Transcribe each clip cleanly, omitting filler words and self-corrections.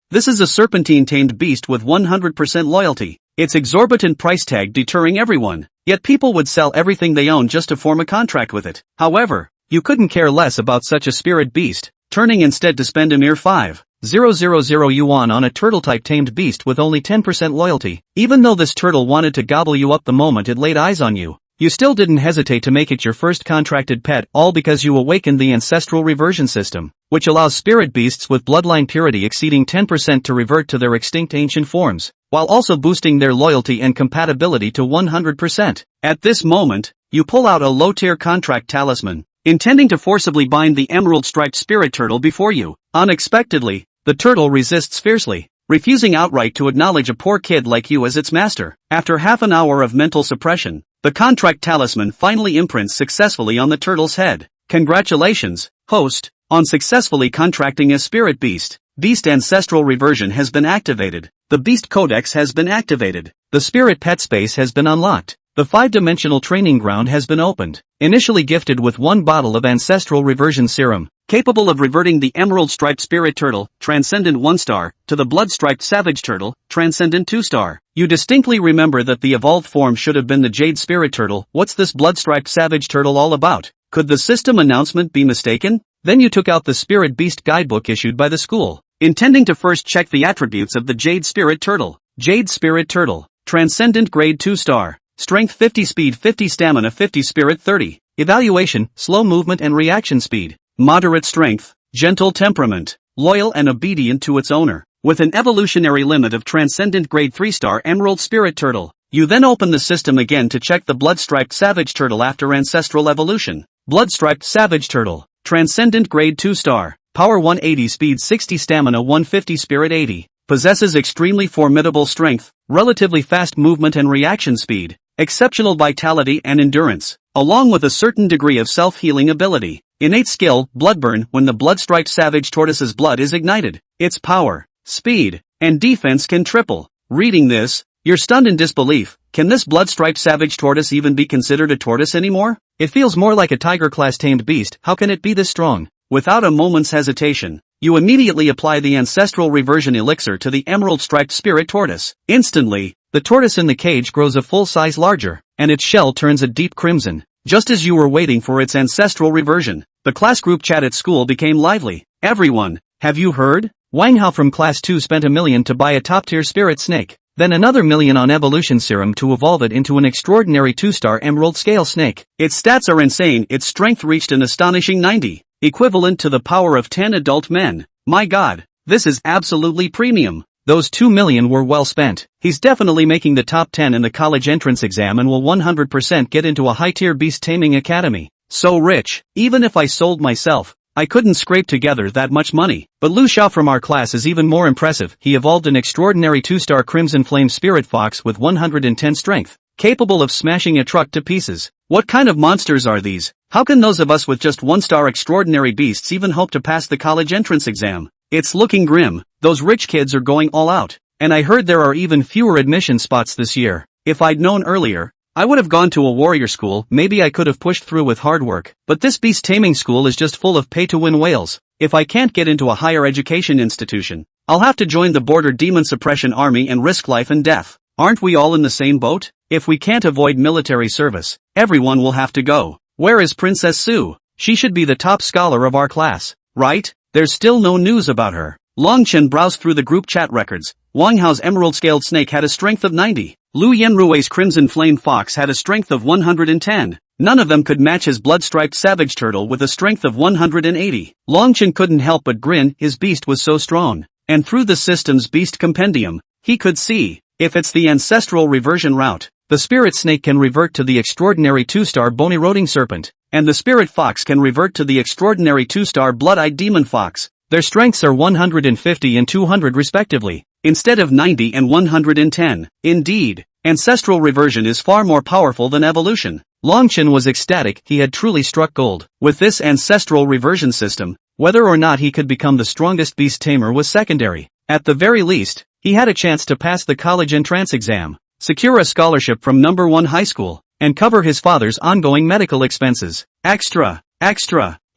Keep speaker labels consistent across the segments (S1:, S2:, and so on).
S1: This is a serpentine-tamed beast with 100% loyalty, its exorbitant price tag deterring everyone. Yet people would sell everything they own just to form a contract with it. However, you couldn't care less about such a spirit beast, turning instead to spend a mere 5,000 yuan on a turtle-type tamed beast with only 10% loyalty. Even though this turtle wanted to gobble you up the moment it laid eyes on you, you still didn't hesitate to make it your first contracted pet, all because you awakened the ancestral reversion system, which allows spirit beasts with bloodline purity exceeding 10% to revert to their extinct ancient forms, while also boosting their loyalty and compatibility to 100%. At this moment, you pull out a low-tier contract talisman, intending to forcibly bind the emerald-striped spirit turtle before you. Unexpectedly, the turtle resists fiercely, refusing outright to acknowledge a poor kid like you as its master. After half an hour of mental suppression, the contract talisman finally imprints successfully on the turtle's head. Congratulations, host, on successfully contracting a spirit beast. Beast Ancestral Reversion has been activated. The Beast Codex has been activated. The Spirit Pet Space has been unlocked. The 5-dimensional training ground has been opened. Initially gifted with 1 bottle of Ancestral Reversion Serum, capable of reverting the Emerald-striped Spirit Turtle, Transcendent 1-star, to the Blood-striped Savage Turtle, Transcendent 2-star. You distinctly remember that the evolved form should have been the Jade Spirit Turtle. What's this Blood-striped Savage Turtle all about? Could the system announcement be mistaken? Then you took out the Spirit Beast guidebook issued by the school, intending to first check the attributes of the Jade Spirit Turtle. Jade Spirit Turtle, Transcendent Grade 2-star. Strength 50, Speed 50, Stamina 50, Spirit 30. Evaluation, slow movement and reaction speed. Moderate strength, gentle temperament, loyal and obedient to its owner. With an evolutionary limit of Transcendent Grade 3-star Emerald Spirit Turtle. You then open the system again to check the Blood-striped Savage Turtle after Ancestral Evolution. Blood-striped Savage Turtle, Transcendent Grade 2-star. Power 180, Speed 60, Stamina 150, Spirit 80. Possesses extremely formidable strength, relatively fast movement and reaction speed, exceptional vitality and endurance, along with a certain degree of self-healing ability. Innate skill, Bloodburn. When the blood-striped Savage Tortoise's blood is ignited, its power, speed, and defense can triple. Reading this, you're stunned in disbelief. Can this blood-striped Savage Tortoise even be considered a tortoise anymore? It feels more like a tiger-class tamed beast. How can it be this strong? Without a moment's hesitation, you immediately apply the Ancestral Reversion Elixir to the Emerald-striped Spirit Tortoise. Instantly, the tortoise in the cage grows a full size larger, and its shell turns a deep crimson. Just as you were waiting for its ancestral reversion, the class group chat at school became lively. Everyone, have you heard? Wang Hao from Class 2 spent $1 million to buy a top-tier spirit snake, then another $1 million on evolution serum to evolve it into an extraordinary 2-star emerald scale snake. Its stats are insane. Its strength reached an astonishing 90. Equivalent to the power of 10 adult men. My god, this is absolutely premium. Those $2 million were well spent. He's definitely making the top 10 in the college entrance exam and will 100% get into a high-tier beast taming academy. So rich, even if I sold myself, I couldn't scrape together that much money. But Lu Xiao from our class is even more impressive. He evolved an extraordinary 2-star Crimson Flame Spirit Fox with 110 strength, capable of smashing a truck to pieces. What kind of monsters are these? How can those of us with just 1-star extraordinary beasts even hope to pass the college entrance exam? It's looking grim. Those rich kids are going all out. And I heard there are even fewer admission spots this year. If I'd known earlier, I would have gone to a warrior school. Maybe I could have pushed through with hard work. But this beast taming school is just full of pay-to-win whales. If I can't get into a higher education institution, I'll have to join the border demon suppression army and risk life and death. Aren't we all in the same boat? If we can't avoid military service, everyone will have to go. Where is Princess Sue? She should be the top scholar of our class, right? There's still no news about her. Longchen browsed through the group chat records. Wang Hao's emerald-scaled snake had a strength of 90. Lu Yanrui's crimson flame fox had a strength of 110. None of them could match his blood-striped savage turtle with a strength of 180. Longchen couldn't help but grin. His beast was so strong. And through the system's beast compendium, he could see, if it's the ancestral reversion route, the spirit snake can revert to the extraordinary 2-star bone-eroding serpent, and the spirit fox can revert to the extraordinary 2-star blood-eyed demon fox. Their strengths are 150 and 200 respectively, instead of 90 and 110. Indeed, ancestral reversion is far more powerful than evolution. Longchen was ecstatic. He had truly struck gold. With this ancestral reversion system, whether or not he could become the strongest beast tamer was secondary. At the very least, he had a chance to pass the college entrance exam, secure a scholarship from #1 high school, and cover his father's ongoing medical expenses. Extra!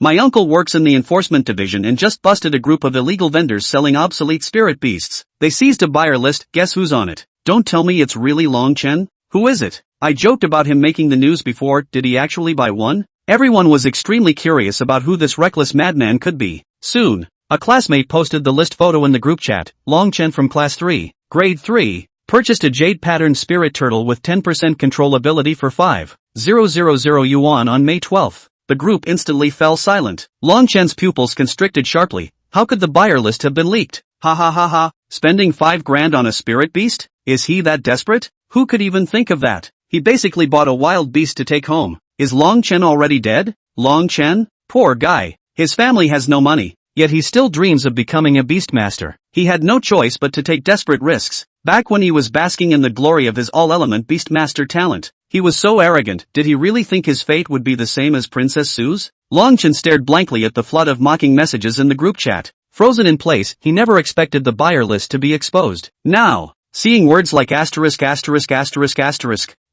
S1: My uncle works in the enforcement division and just busted a group of illegal vendors selling obsolete spirit beasts. They seized a buyer list, guess who's on it? Don't tell me it's really Long Chen? Who is it? I joked about him making the news before, did he actually buy one? Everyone was extremely curious about who this reckless madman could be. Soon, a classmate posted the list photo in the group chat. Long Chen from class 3, grade 3, purchased a jade pattern spirit turtle with 10% controllability for 5,000 yuan on May 12th. The group instantly fell silent. Long Chen's pupils constricted sharply. How could the buyer list have been leaked? Ha ha ha ha, spending 5 grand on a spirit beast? Is he that desperate? Who could even think of that? He basically bought a wild beast to take home. Is Long Chen already dead? Long Chen? Poor guy. His family has no money, yet he still dreams of becoming a beastmaster. He had no choice but to take desperate risks. Back when he was basking in the glory of his all-element beastmaster talent, he was so arrogant. Did he really think his fate would be the same as Princess Sue's? Long Chen stared blankly at the flood of mocking messages in the group chat. Frozen in place, he never expected the buyer list to be exposed. Now, seeing words like asterisk,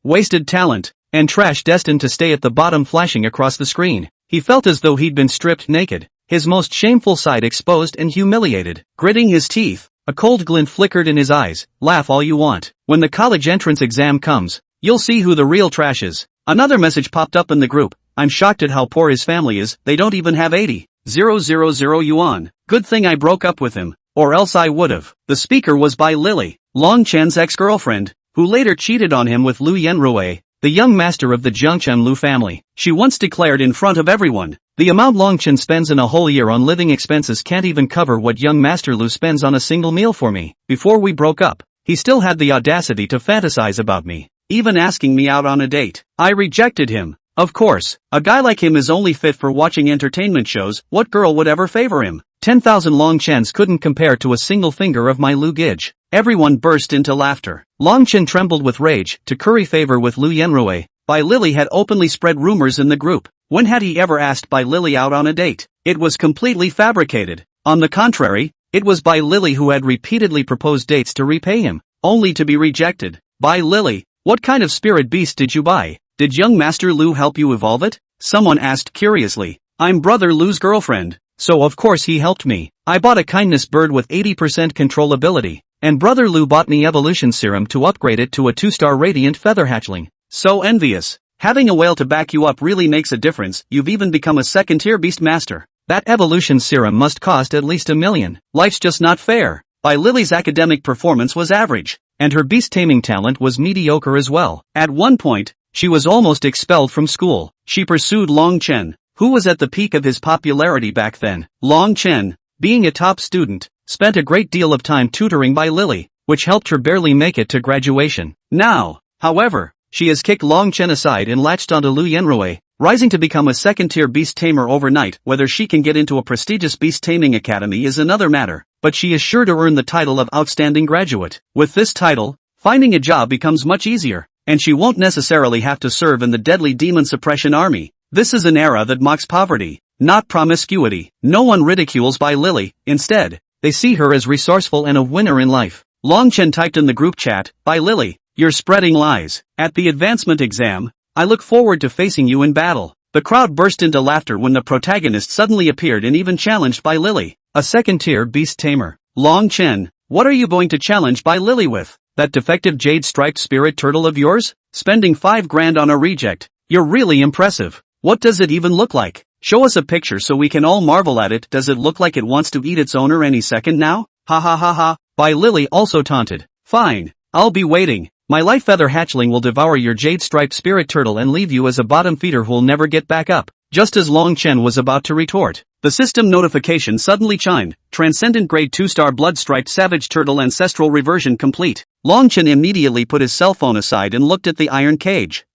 S1: wasted talent, and trash destined to stay at the bottom flashing across the screen, he felt as though he'd been stripped naked, his most shameful side exposed and humiliated. Gritting his teeth, a cold glint flickered in his eyes. Laugh all you want. When the college entrance exam comes, you'll see who the real trash is. Another message popped up in the group. I'm shocked at how poor his family is, they don't even have 80,000 yuan. Good thing I broke up with him, or else I would've. The speaker was by Lily, Long Chen's ex-girlfriend, who later cheated on him with Lu Yenrui, the young master of the Jiangchen Lu family. She once declared in front of everyone, the amount Long Chen spends in a whole year on living expenses can't even cover what young Master Lu spends on a single meal for me. Before we broke up, he still had the audacity to fantasize about me, even asking me out on a date. I rejected him. Of course, a guy like him is only fit for watching entertainment shows. What girl would ever favor him? 10,000 Long Chens couldn't compare to a single finger of my Lu Gij. Everyone burst into laughter. Long Chen trembled with rage. To curry favor with Lu Yenrui, Bai Lily had openly spread rumors in the group. When had he ever asked Bai Lily out on a date? It was completely fabricated. On the contrary, it was Bai Lily who had repeatedly proposed dates to repay him, only to be rejected. Bai Lily, what kind of spirit beast did you buy? Did young Master Lu help you evolve it? Someone asked curiously. I'm Brother Lu's girlfriend, so of course he helped me. I bought a kindness bird with 80% controllability, and Brother Lu bought me evolution serum to upgrade it to a 2-star radiant feather hatchling. So envious. Having a whale to back you up really makes a difference. You've even become a second-tier beast master. That evolution serum must cost at least $1 million. Life's just not fair. Bai Lily's academic performance was average, and her beast-taming talent was mediocre as well. At one point, she was almost expelled from school. She pursued Long Chen, who was at the peak of his popularity back then. Long Chen, being a top student, spent a great deal of time tutoring Bai Lily, which helped her barely make it to graduation. Now, however, she has kicked Long Chen aside and latched onto Lu Yenrui, rising to become a second-tier beast tamer overnight. Whether she can get into a prestigious beast taming academy is another matter, but she is sure to earn the title of outstanding graduate. With this title, finding a job becomes much easier, and she won't necessarily have to serve in the deadly demon suppression army. This is an era that mocks poverty, not promiscuity. No one ridicules Bai Lily. Instead, they see her as resourceful and a winner in life. Long Chen typed in the group chat, Bai Lily, you're spreading lies. At the advancement exam, I look forward to facing you in battle. The crowd burst into laughter when the protagonist suddenly appeared and even challenged Bai Lily, a second-tier beast tamer. Long Chen, what are you going to challenge Bai Lily with? That defective jade-striped spirit turtle of yours? Spending 5 grand on a reject. You're really impressive. What does it even look like? Show us a picture so we can all marvel at it. Does it look like it wants to eat its owner any second now? Ha ha ha ha. Bai Lily also taunted. Fine, I'll be waiting. My light feather hatchling will devour your jade-striped spirit turtle and leave you as a bottom feeder who'll never get back up. Just as Long Chen was about to retort, the system notification suddenly chimed. Transcendent grade 2-star blood-striped savage turtle ancestral reversion complete. Long Chen immediately put his cell phone aside and looked at the iron cage.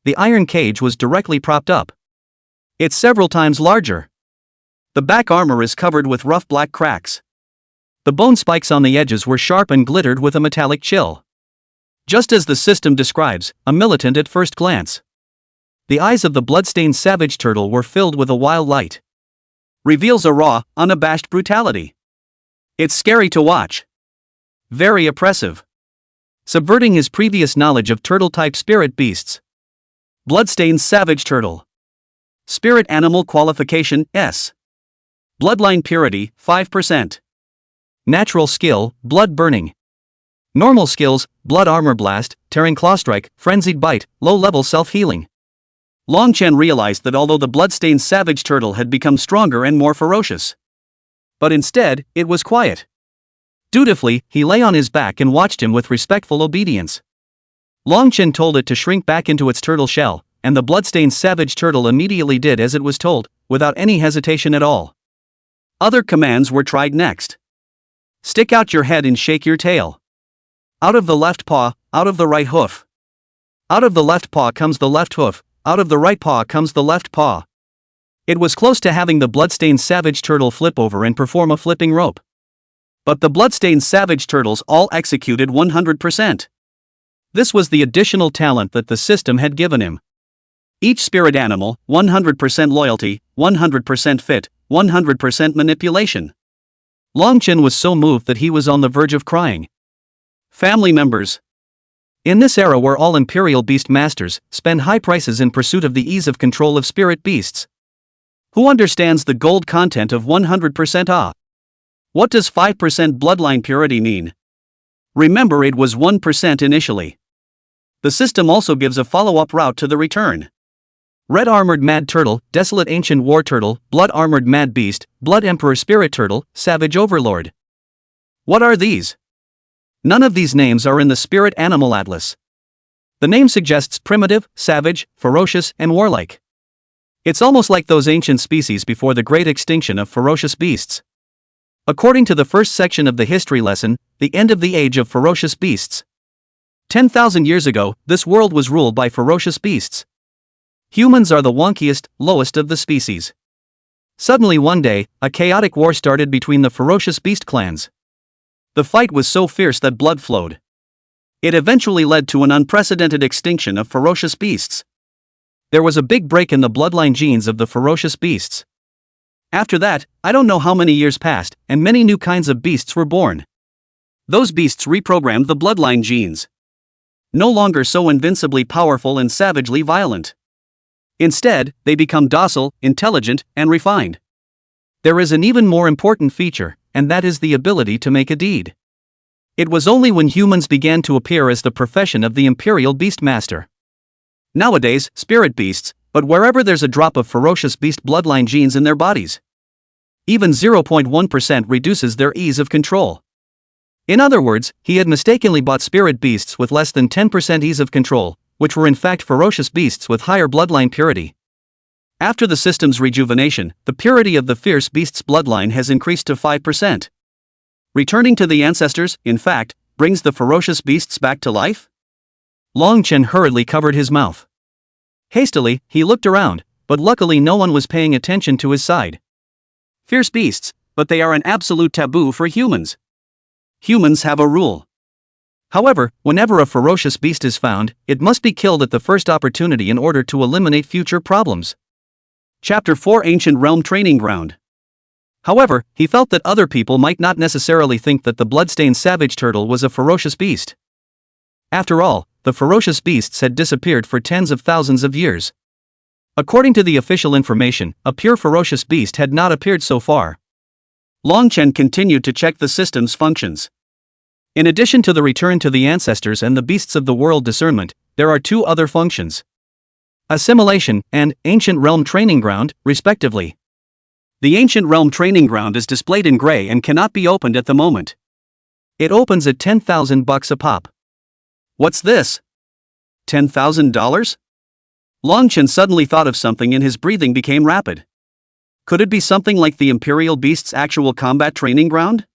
S1: The iron cage was directly propped up. It's several times larger. The back armor is covered with rough black cracks. The bone spikes on the edges were sharp and glittered with a metallic chill. Just as the system describes, a militant at first glance. The eyes of the bloodstained savage turtle were filled with a wild light. Reveals a raw, unabashed brutality. It's scary to watch. Very oppressive. Subverting his previous knowledge of turtle-type spirit beasts. Bloodstained savage turtle. Spirit Animal Qualification S. Bloodline Purity 5%. Natural Skill, Blood Burning. Normal Skills, Blood Armor Blast, Tearing Claw Strike, Frenzied Bite, Low-Level Self-Healing. Long Chen realized that although the bloodstained savage turtle had become stronger and more ferocious, but instead, it was quiet. Dutifully, he lay on his back and watched him with respectful obedience. Long Chen told it to shrink back into its turtle shell, and the bloodstained savage turtle immediately did as it was told, without any hesitation at all. Other commands were tried next. Stick out your head and shake your tail. Out of the left paw, out of the right hoof. Out of the left paw comes the left hoof, out of the right paw comes the left paw. It was close to having the bloodstained savage turtle flip over and perform a flipping rope. But the bloodstained savage turtles all executed 100%. This was the additional talent that the system had given him. Each spirit animal, 100% loyalty, 100% fit, 100% manipulation. Long Chen was so moved that he was on the verge of crying. Family members. In this era where all imperial beast masters spend high prices in pursuit of the ease of control of spirit beasts, who understands the gold content of 100% Ah? What does 5% bloodline purity mean? Remember, it was 1% initially. The system also gives a follow-up route to the return. Red Armored Mad Turtle, Desolate Ancient War Turtle, Blood Armored Mad Beast, Blood Emperor Spirit Turtle, Savage Overlord. What are these? None of these names are in the Spirit Animal Atlas. The name suggests primitive, savage, ferocious, and warlike. It's almost like those ancient species before the great extinction of ferocious beasts. According to the first section of the history lesson, the end of the age of ferocious beasts. 10,000 years ago, this world was ruled by ferocious beasts. Humans are the wonkiest, lowest of the species. Suddenly one day, a chaotic war started between the ferocious beast clans. The fight was so fierce that blood flowed. It eventually led to an unprecedented extinction of ferocious beasts. There was a big break in the bloodline genes of the ferocious beasts. After that, I don't know how many years passed, and many new kinds of beasts were born. Those beasts reprogrammed the bloodline genes. No longer so invincibly powerful and savagely violent. Instead, they become docile, intelligent, and refined. There is an even more important feature, and that is the ability to make a deed. It was only when humans began to appear as the profession of the Imperial Beastmaster. Nowadays, spirit beasts, but wherever there's a drop of ferocious beast bloodline genes in their bodies. Even 0.1% reduces their ease of control. In other words, he had mistakenly bought spirit beasts with less than 10% ease of control, which were in fact ferocious beasts with higher bloodline purity. After the system's rejuvenation, the purity of the fierce beast's bloodline has increased to 5%. Returning to the ancestors, in fact, brings the ferocious beasts back to life? Long Chen hurriedly covered his mouth. Hastily, he looked around, but luckily no one was paying attention to his side. Fierce beasts, but they are an absolute taboo for humans. Humans have a rule. However, whenever a ferocious beast is found, it must be killed at the first opportunity in order to eliminate future problems. Chapter 4 Ancient Realm Training Ground. However, he felt that other people might not necessarily think that the bloodstained savage turtle was a ferocious beast. After all, the ferocious beasts had disappeared for tens of thousands of years. According to the official information, a pure ferocious beast had not appeared so far. Long Chen continued to check the system's functions. In addition to the return to the ancestors and the beasts of the world discernment, there are two other functions: assimilation and ancient realm training ground, respectively. The ancient realm training ground is displayed in gray and cannot be opened at the moment. It opens at $10,000 a pop. What's this? $10,000? Long Chen suddenly thought of something and his breathing became rapid. Could it be something like the Imperial Beast's actual combat training ground?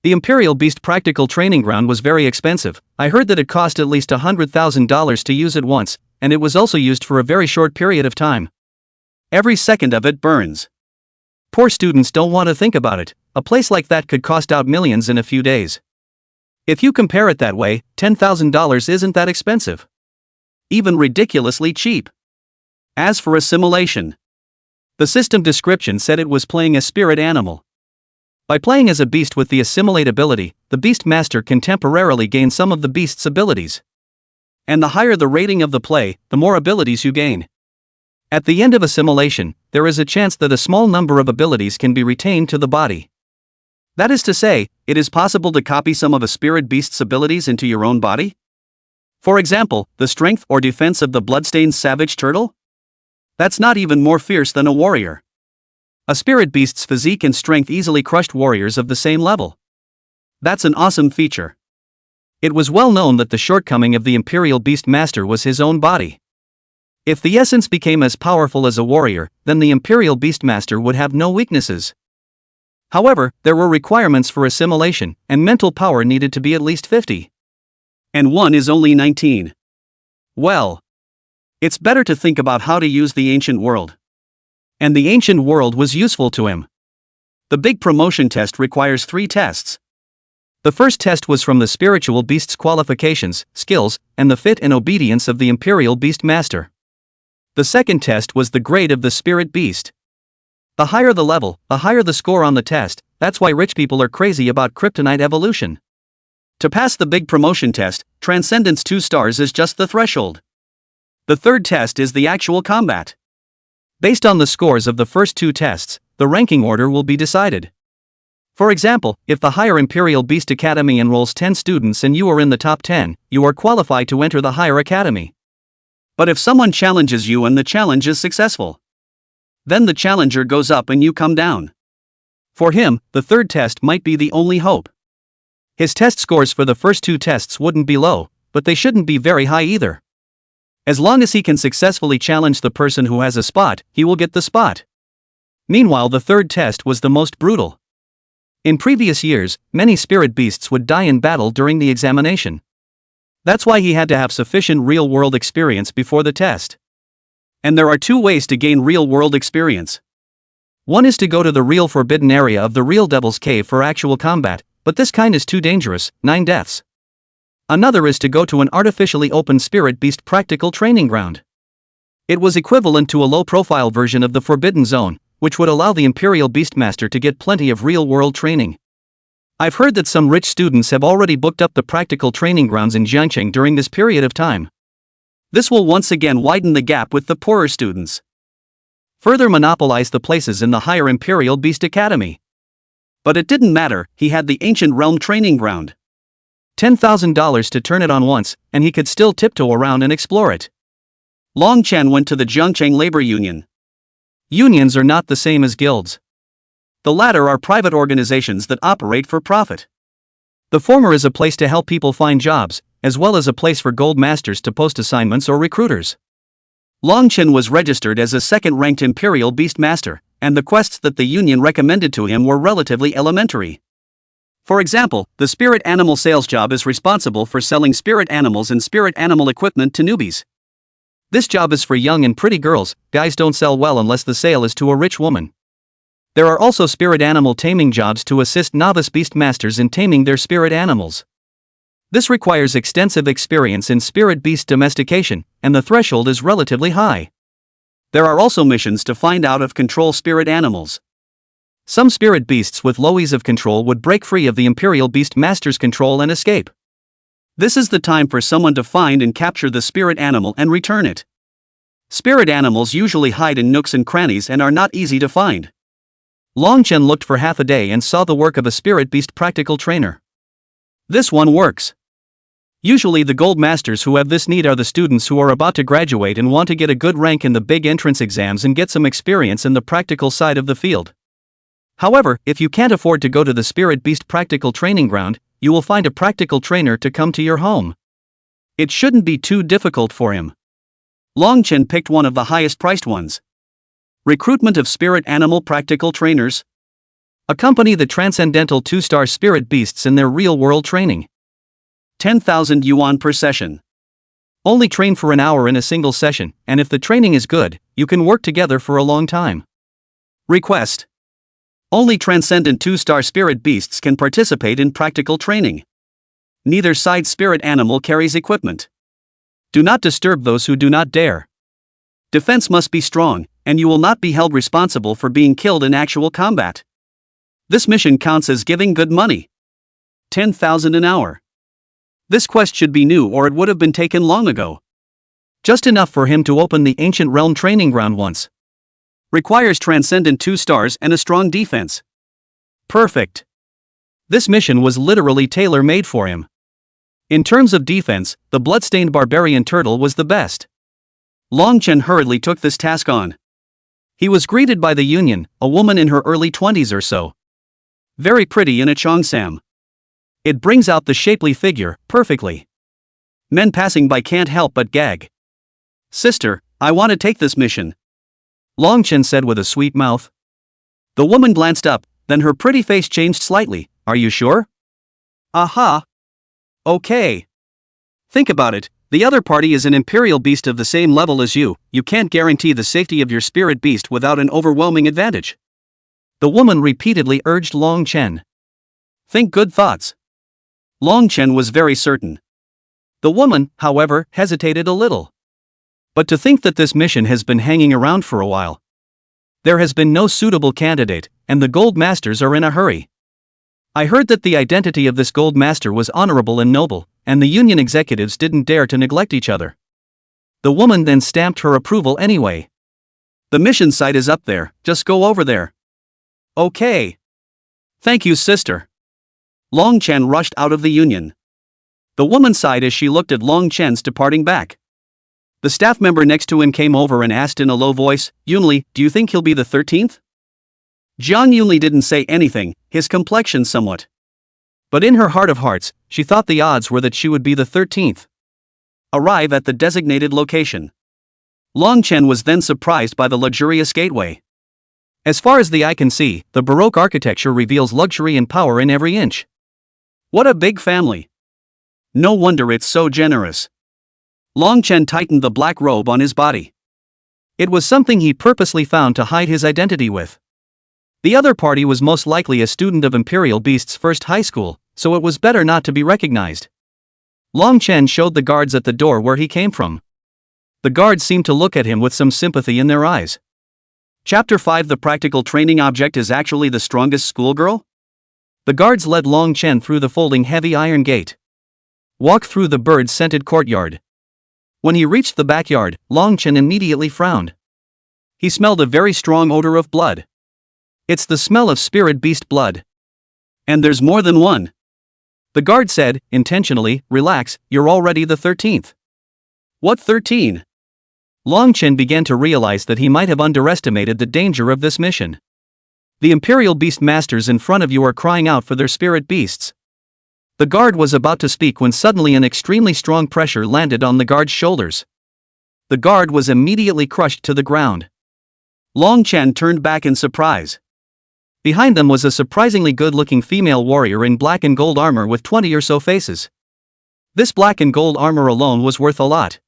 S1: The Imperial Beast practical training ground was very expensive. I heard that it cost at least $100,000 to use it once, and it was also used for a very short period of time. Every second of it burns. Poor students don't want to think about it. A place like that could cost out millions in a few days. If you compare it that way, $10,000 isn't that expensive. Even ridiculously cheap. As for assimilation, the system description said it was playing a spirit animal. By playing as a beast with the assimilate ability, the beast master can temporarily gain some of the beast's abilities. And the higher the rating of the play, the more abilities you gain. At the end of assimilation, there is a chance that a small number of abilities can be retained to the body. That is to say, it is possible to copy some of a spirit beast's abilities into your own body? For example, the strength or defense of the bloodstained savage turtle? That's not even more fierce than a warrior. A spirit beast's physique and strength easily crushed warriors of the same level. That's an awesome feature. It was well known that the shortcoming of the Imperial Beast Master was his own body. If the essence became as powerful as a warrior, then the Imperial Beast Master would have no weaknesses. However, there were requirements for assimilation, and mental power needed to be at least 50. And one is only 19. Well, it's better to think about how to use the ancient world. And the ancient world was useful to him. The big promotion test requires 3 tests. The first test was from the spiritual beast's qualifications, skills, and the fit and obedience of the Imperial Beast Master. The second test was the grade of the spirit beast. The higher the level, the higher the score on the test. That's why rich people are crazy about kryptonite evolution. To pass the big promotion test, Transcendence 2 stars is just the threshold. The third test is the actual combat. Based on the scores of the first 2 tests, the ranking order will be decided. For example, if the higher Imperial Beast Academy enrolls 10 students and you are in the top 10, you are qualified to enter the higher academy. But if someone challenges you and the challenge is successful, then the challenger goes up and you come down. For him, the third test might be the only hope. His test scores for the first 2 tests wouldn't be low, but they shouldn't be very high either. As long as he can successfully challenge the person who has a spot, he will get the spot. Meanwhile, the third test was the most brutal. In previous years, many spirit beasts would die in battle during the examination. That's why he had to have sufficient real-world experience before the test. And there are 2 ways to gain real-world experience. One is to go to the real forbidden area of the real Devil's Cave for actual combat, but this kind is too dangerous, 9 deaths. Another is to go to an artificially open spirit beast practical training ground. It was equivalent to a low-profile version of the Forbidden Zone, which would allow the Imperial Beastmaster to get plenty of real-world training. I've heard that some rich students have already booked up the practical training grounds in Jiangqing during this period of time. This will once again widen the gap with the poorer students. Further monopolize the places in the higher Imperial Beast Academy. But it didn't matter, he had the Ancient Realm training ground. $10,000 to turn it on once, and he could still tiptoe around and explore it. Long Chen went to the Jiangqing Labor Union. Unions are not the same as guilds. The latter are private organizations that operate for profit. The former is a place to help people find jobs, as well as a place for gold masters to post assignments or recruiters. Long Chen was registered as a second-ranked Imperial Beast Master, and the quests that the union recommended to him were relatively elementary. For example, the spirit animal sales job is responsible for selling spirit animals and spirit animal equipment to newbies. This job is for young and pretty girls. Guys don't sell well unless the sale is to a rich woman. There are also spirit animal taming jobs to assist novice beast masters in taming their spirit animals. This requires extensive experience in spirit beast domestication, and the threshold is relatively high. There are also missions to find out of control spirit animals. Some spirit beasts with low ease of control would break free of the Imperial Beast Master's control and escape. This is the time for someone to find and capture the spirit animal and return it. Spirit animals usually hide in nooks and crannies and are not easy to find. Long Chen looked for half a day and saw the work of a spirit beast practical trainer. This one works. Usually the gold masters who have this need are the students who are about to graduate and want to get a good rank in the big entrance exams and get some experience in the practical side of the field. However, if you can't afford to go to the Spirit Beast practical training ground, you will find a practical trainer to come to your home. It shouldn't be too difficult for him. Long Chen picked one of the highest priced ones. Recruitment of spirit animal practical trainers. Accompany the transcendental 2-star spirit beasts in their real-world training. 10,000 yuan per session. Only train for an hour in a single session, and if the training is good, you can work together for a long time. Request. Only transcendent 2-star spirit beasts can participate in practical training. Neither side spirit animal carries equipment. Do not disturb those who do not dare. Defense must be strong, and you will not be held responsible for being killed in actual combat. This mission counts as giving good money. 10,000 an hour. This quest should be new or it would have been taken long ago. Just enough for him to open the ancient realm training ground once. Requires transcendent 2 stars and a strong defense. Perfect. This mission was literally tailor-made for him. In terms of defense, the bloodstained barbarian turtle was the best. Long Chen hurriedly took this task on. He was greeted by the Union, a woman in her early 20s or so. Very pretty in a cheongsam. It brings out the shapely figure perfectly. Men passing by can't help but gag. Sister, I want to take this mission, Long Chen said with a sweet mouth. The woman glanced up, then her pretty face changed slightly. Are you sure? Aha. Okay. Think about it, the other party is an imperial beast of the same level as you can't guarantee the safety of your spirit beast without an overwhelming advantage. The woman repeatedly urged Long Chen. Think good thoughts. Long Chen was very certain. The woman, however, hesitated a little. But to think that this mission has been hanging around for a while. There has been no suitable candidate, and the Gold Masters are in a hurry. I heard that the identity of this Gold Master was honorable and noble, and the Union executives didn't dare to neglect each other. The woman then stamped her approval anyway. The mission site is up there, just go over there. Okay. Thank you, sister. Long Chen rushed out of the Union. The woman sighed as she looked at Long Chen's departing back. The staff member next to him came over and asked in a low voice, Yunli, do you think he'll be the 13th? Jiang Yunli didn't say anything, his complexion somewhat. But in her heart of hearts, she thought the odds were that she would be the 13th. Arrive at the designated location. Long Chen was then surprised by the luxurious gateway. As far as the eye can see, the Baroque architecture reveals luxury and power in every inch. What a big family. No wonder it's so generous. Long Chen tightened the black robe on his body. It was something he purposely found to hide his identity with. The other party was most likely a student of Imperial Beast's first high school, so it was better not to be recognized. Long Chen showed the guards at the door where he came from. The guards seemed to look at him with some sympathy in their eyes. Chapter 5 The practical training object is actually the strongest schoolgirl? The guards led Long Chen through the folding heavy iron gate. Walk through the bird-scented courtyard. When he reached the backyard, Long Chen immediately frowned. He smelled a very strong odor of blood. It's the smell of spirit beast blood. And there's more than one. The guard said, intentionally, relax, you're already the 13th. What 13? Long Chen began to realize that he might have underestimated the danger of this mission. The Imperial Beast Masters in front of you are crying out for their spirit beasts. The guard was about to speak when suddenly an extremely strong pressure landed on the guard's shoulders. The guard was immediately crushed to the ground. Long Chen turned back in surprise. Behind them was a surprisingly good-looking female warrior in black and gold armor with 20 or so faces. This black and gold armor alone was worth a lot.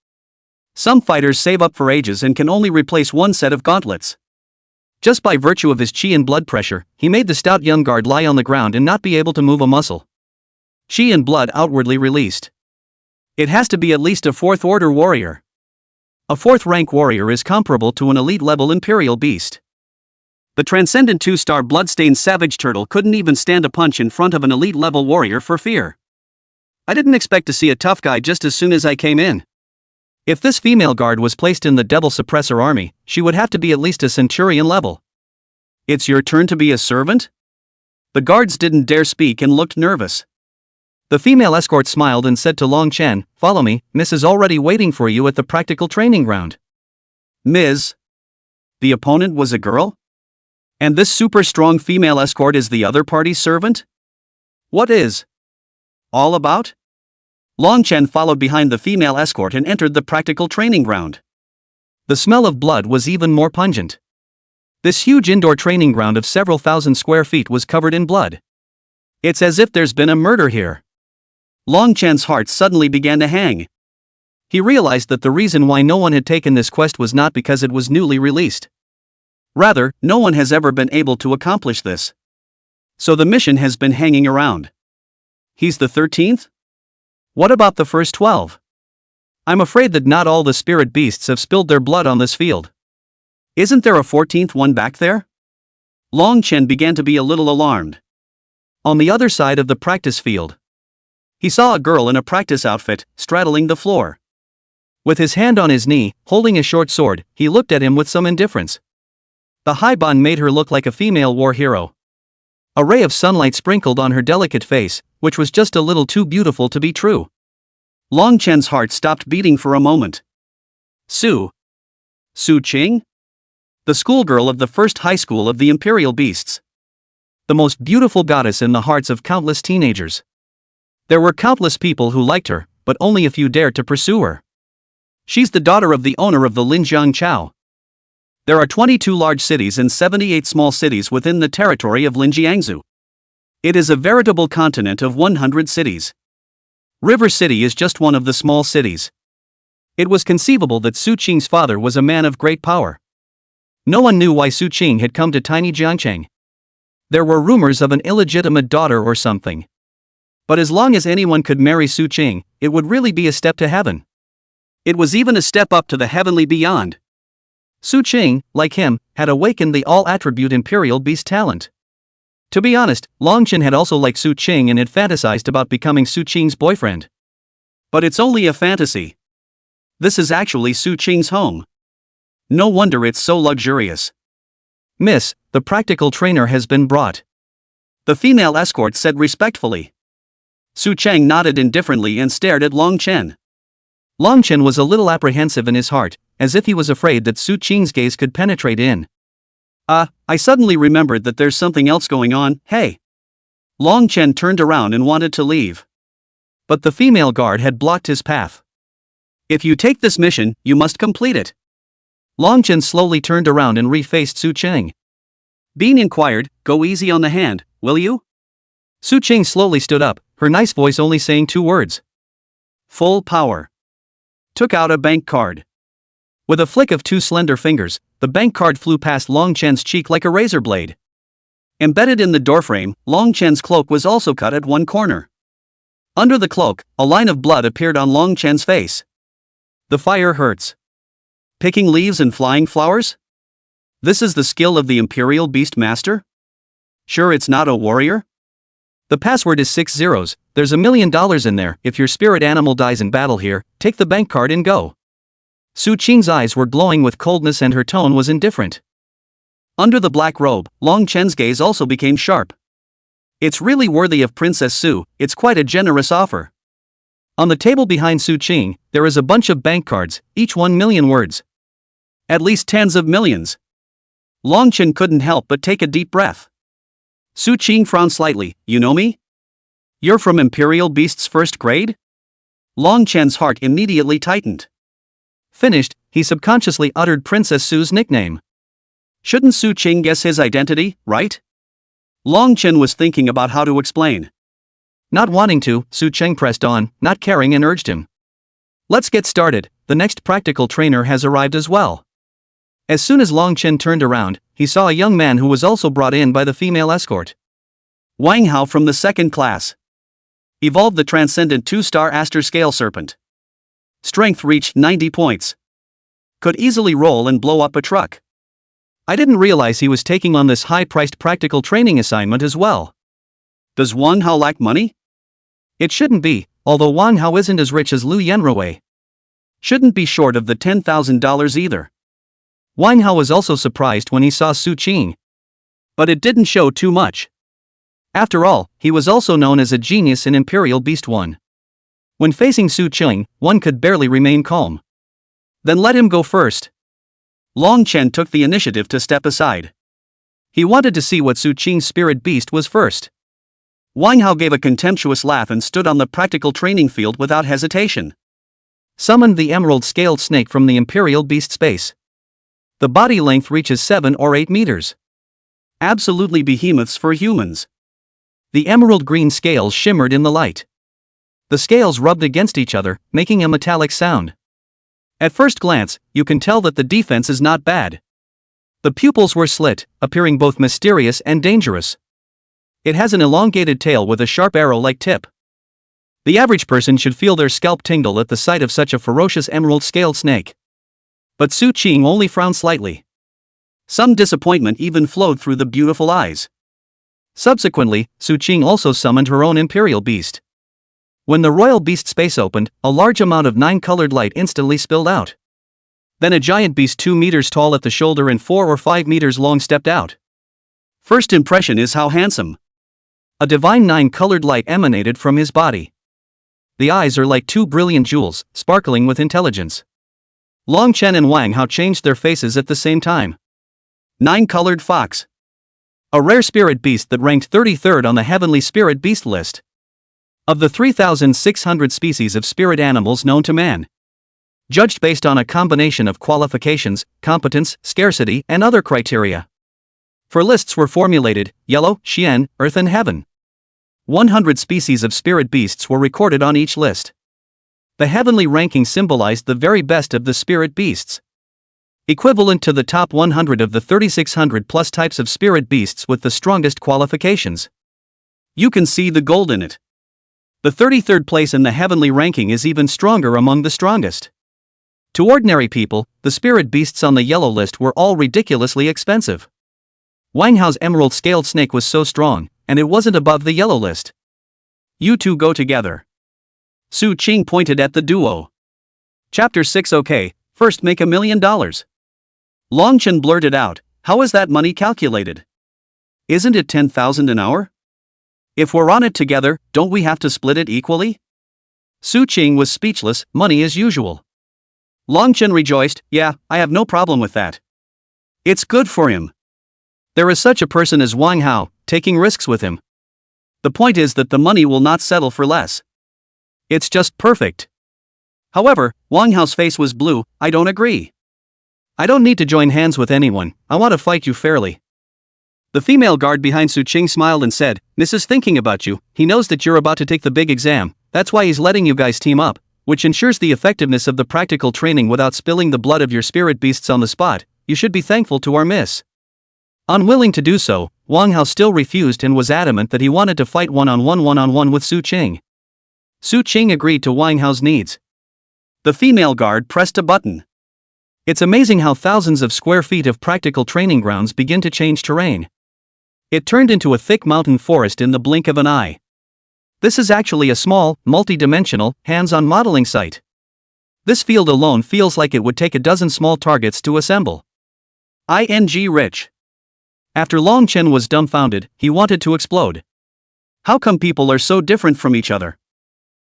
S1: Some fighters save up for ages and can only replace one set of gauntlets. Just by virtue of his chi and blood pressure, he made the stout young guard lie on the ground and not be able to move a muscle. Chi and blood outwardly released. It has to be at least a 4th-order warrior. A 4th-rank warrior is comparable to an elite-level Imperial Beast. The transcendent 2-star bloodstained savage turtle couldn't even stand a punch in front of an elite-level warrior for fear. I didn't expect to see a tough guy just as soon as I came in. If this female guard was placed in the Devil Suppressor army, she would have to be at least a centurion level. It's your turn to be a servant? The guards didn't dare speak and looked nervous. The female escort smiled and said to Long Chen, follow me, Miss is already waiting for you at the practical training ground. Ms. The opponent was a girl? And this super strong female escort is the other party's servant? What is all about? Long Chen followed behind the female escort and entered the practical training ground. The smell of blood was even more pungent. This huge indoor training ground of several thousand square feet was covered in blood. It's as if there's been a murder here. Long Chen's heart suddenly began to hang. He realized that the reason why no one had taken this quest was not because it was newly released. Rather, no one has ever been able to accomplish this. So the mission has been hanging around. He's the 13th? What about the first 12? I'm afraid that not all the spirit beasts have spilled their blood on this field. Isn't there a 14th one back there? Long Chen began to be a little alarmed. On the other side of the practice field, he saw a girl in a practice outfit, straddling the floor. With his hand on his knee, holding a short sword, he looked at him with some indifference. The haibon made her look like a female war hero. A ray of sunlight sprinkled on her delicate face, which was just a little too beautiful to be true. Long Chen's heart stopped beating for a moment. Su Qing? The schoolgirl of the first high school of the Imperial Beasts. The most beautiful goddess in the hearts of countless teenagers. There were countless people who liked her, but only a few dared to pursue her. She's the daughter of the owner of the Linjiang Chao. There are 22 large cities and 78 small cities within the territory of Linjiangsu. It is a veritable continent of 100 cities. River City is just one of the small cities. It was conceivable that Su Qing's father was a man of great power. No one knew why Su Qing had come to tiny Jiangcheng. There were rumors of an illegitimate daughter or something. But as long as anyone could marry Su Qing, it would really be a step to heaven. It was even a step up to the heavenly beyond. Su Qing, like him, had awakened the all-attribute Imperial Beast talent. To be honest, Long Chen had also liked Su Qing and had fantasized about becoming Su Qing's boyfriend. But it's only a fantasy. This is actually Su Qing's home. No wonder it's so luxurious. Miss, the practical trainer has been brought. The female escort said respectfully. Su Cheng nodded indifferently and stared at Long Chen. Long Chen was a little apprehensive in his heart, as if he was afraid that Su Qing's gaze could penetrate in. I suddenly remembered that there's something else going on, hey. Long Chen turned around and wanted to leave. But the female guard had blocked his path. If you take this mission, you must complete it. Long Chen slowly turned around and refaced Su Qing. Bean inquired, go easy on the hand, will you? Su Qing slowly stood up, her nice voice only saying 2 words. Full power. Took out a bank card. With a flick of 2 slender fingers, the bank card flew past Long Chen's cheek like a razor blade. Embedded in the doorframe, Long Chen's cloak was also cut at one corner. Under the cloak, a line of blood appeared on Long Chen's face. The fire hurts. Picking leaves and flying flowers? This is the skill of the Imperial Beast Master? Sure it's not a warrior? The password is 6 zeros, there's $1 million in there. If your spirit animal dies in battle here, take the bank card and go. Su Qing's eyes were glowing with coldness and her tone was indifferent. Under the black robe, Long Chen's gaze also became sharp. It's really worthy of Princess Su, it's quite a generous offer. On the table behind Su Qing, there is a bunch of bank cards, each 1 million words. At least tens of millions. Long Chen couldn't help but take a deep breath. Su Qing frowned slightly, you know me? You're from Imperial Beast's first grade? Long Chen's heart immediately tightened. Finished, he subconsciously uttered Princess Su's nickname. Shouldn't Su Qing guess his identity, right? Long Chen was thinking about how to explain. Not wanting to, Su Qing pressed on, not caring and urged him. Let's get started, the next practical trainer has arrived as well. As soon as Long Chen turned around, he saw a young man who was also brought in by the female escort. Wang Hao from the 2nd class. Evolved the transcendent 2-star Aster Scale Serpent. Strength reached 90 points. Could easily roll and blow up a truck. I didn't realize he was taking on this high-priced practical training assignment as well. Does Wang Hao lack money? It shouldn't be, although Wang Hao isn't as rich as Lu Yenrui. Shouldn't be short of the $10,000 either. Wang Hao was also surprised when he saw Su Qing. But it didn't show too much. After all, he was also known as a genius in Imperial Beast 1. When facing Su Qing, one could barely remain calm. Then let him go first. Long Chen took the initiative to step aside. He wanted to see what Su Qing's spirit beast was first. Wang Hao gave a contemptuous laugh and stood on the practical training field without hesitation. Summoned the emerald-scaled snake from the Imperial Beast space. The body length reaches 7 or 8 meters. Absolutely behemoths for humans. The emerald green scales shimmered in the light. The scales rubbed against each other, making a metallic sound. At first glance, you can tell that the defense is not bad. The pupils were slit, appearing both mysterious and dangerous. It has an elongated tail with a sharp arrow-like tip. The average person should feel their scalp tingle at the sight of such a ferocious emerald-scaled snake. But Su Qing only frowned slightly. Some disappointment even flowed through the beautiful eyes. Subsequently, Su Qing also summoned her own Imperial Beast. When the royal beast space opened, a large amount of 9-colored light instantly spilled out. Then a giant beast 2 meters tall at the shoulder and 4 or 5 meters long stepped out. First impression is how handsome. A divine 9-colored light emanated from his body. The eyes are like 2 brilliant jewels, sparkling with intelligence. Long Chen and Wang Hao changed their faces at the same time. 9-colored fox. A rare spirit beast that ranked 33rd on the heavenly spirit beast list. Of the 3,600 species of spirit animals known to man. Judged based on a combination of qualifications, competence, scarcity, and other criteria. 4 lists were formulated: yellow, Xian, earth and heaven. 100 species of spirit beasts were recorded on each list. The heavenly ranking symbolized the very best of the spirit beasts. Equivalent to the top 100 of the 3,600 plus types of spirit beasts with the strongest qualifications. You can see the gold in it. The 33rd place in the heavenly ranking is even stronger among the strongest. To ordinary people, the spirit beasts on the yellow list were all ridiculously expensive. Wang Hao's emerald scaled snake was so strong, and it wasn't above the yellow list. You two go together. Su Qing pointed at the duo. Chapter 6. Okay, first make $1 million. Long Chen blurted out, how is that money calculated? Isn't it 10,000 an hour? If we're on it together, don't we have to split it equally? Su Qing was speechless, money as usual. Long Chen rejoiced, yeah, I have no problem with that. It's good for him. There is such a person as Wang Hao, taking risks with him. The point is that the money will not settle for less. It's just perfect. However, Wang Hao's face was blue. I don't agree. I don't need to join hands with anyone, I want to fight you fairly. The female guard behind Su Qing smiled and said, This is thinking about you, he knows that you're about to take the big exam, that's why he's letting you guys team up, which ensures the effectiveness of the practical training without spilling the blood of your spirit beasts on the spot. You should be thankful to our miss. Unwilling to do so, Wang Hao still refused and was adamant that he wanted to fight one-on-one with Su Qing. Su Qing agreed to Wang Hao's needs. The female guard pressed a button. It's amazing how thousands of square feet of practical training grounds begin to change terrain. It turned into a thick mountain forest in the blink of an eye. This is actually a small, multi-dimensional, hands-on modeling site. This field alone feels like it would take a dozen small targets to assemble. Rich. After Long Chen was dumbfounded, he wanted to explode. How come people are so different from each other?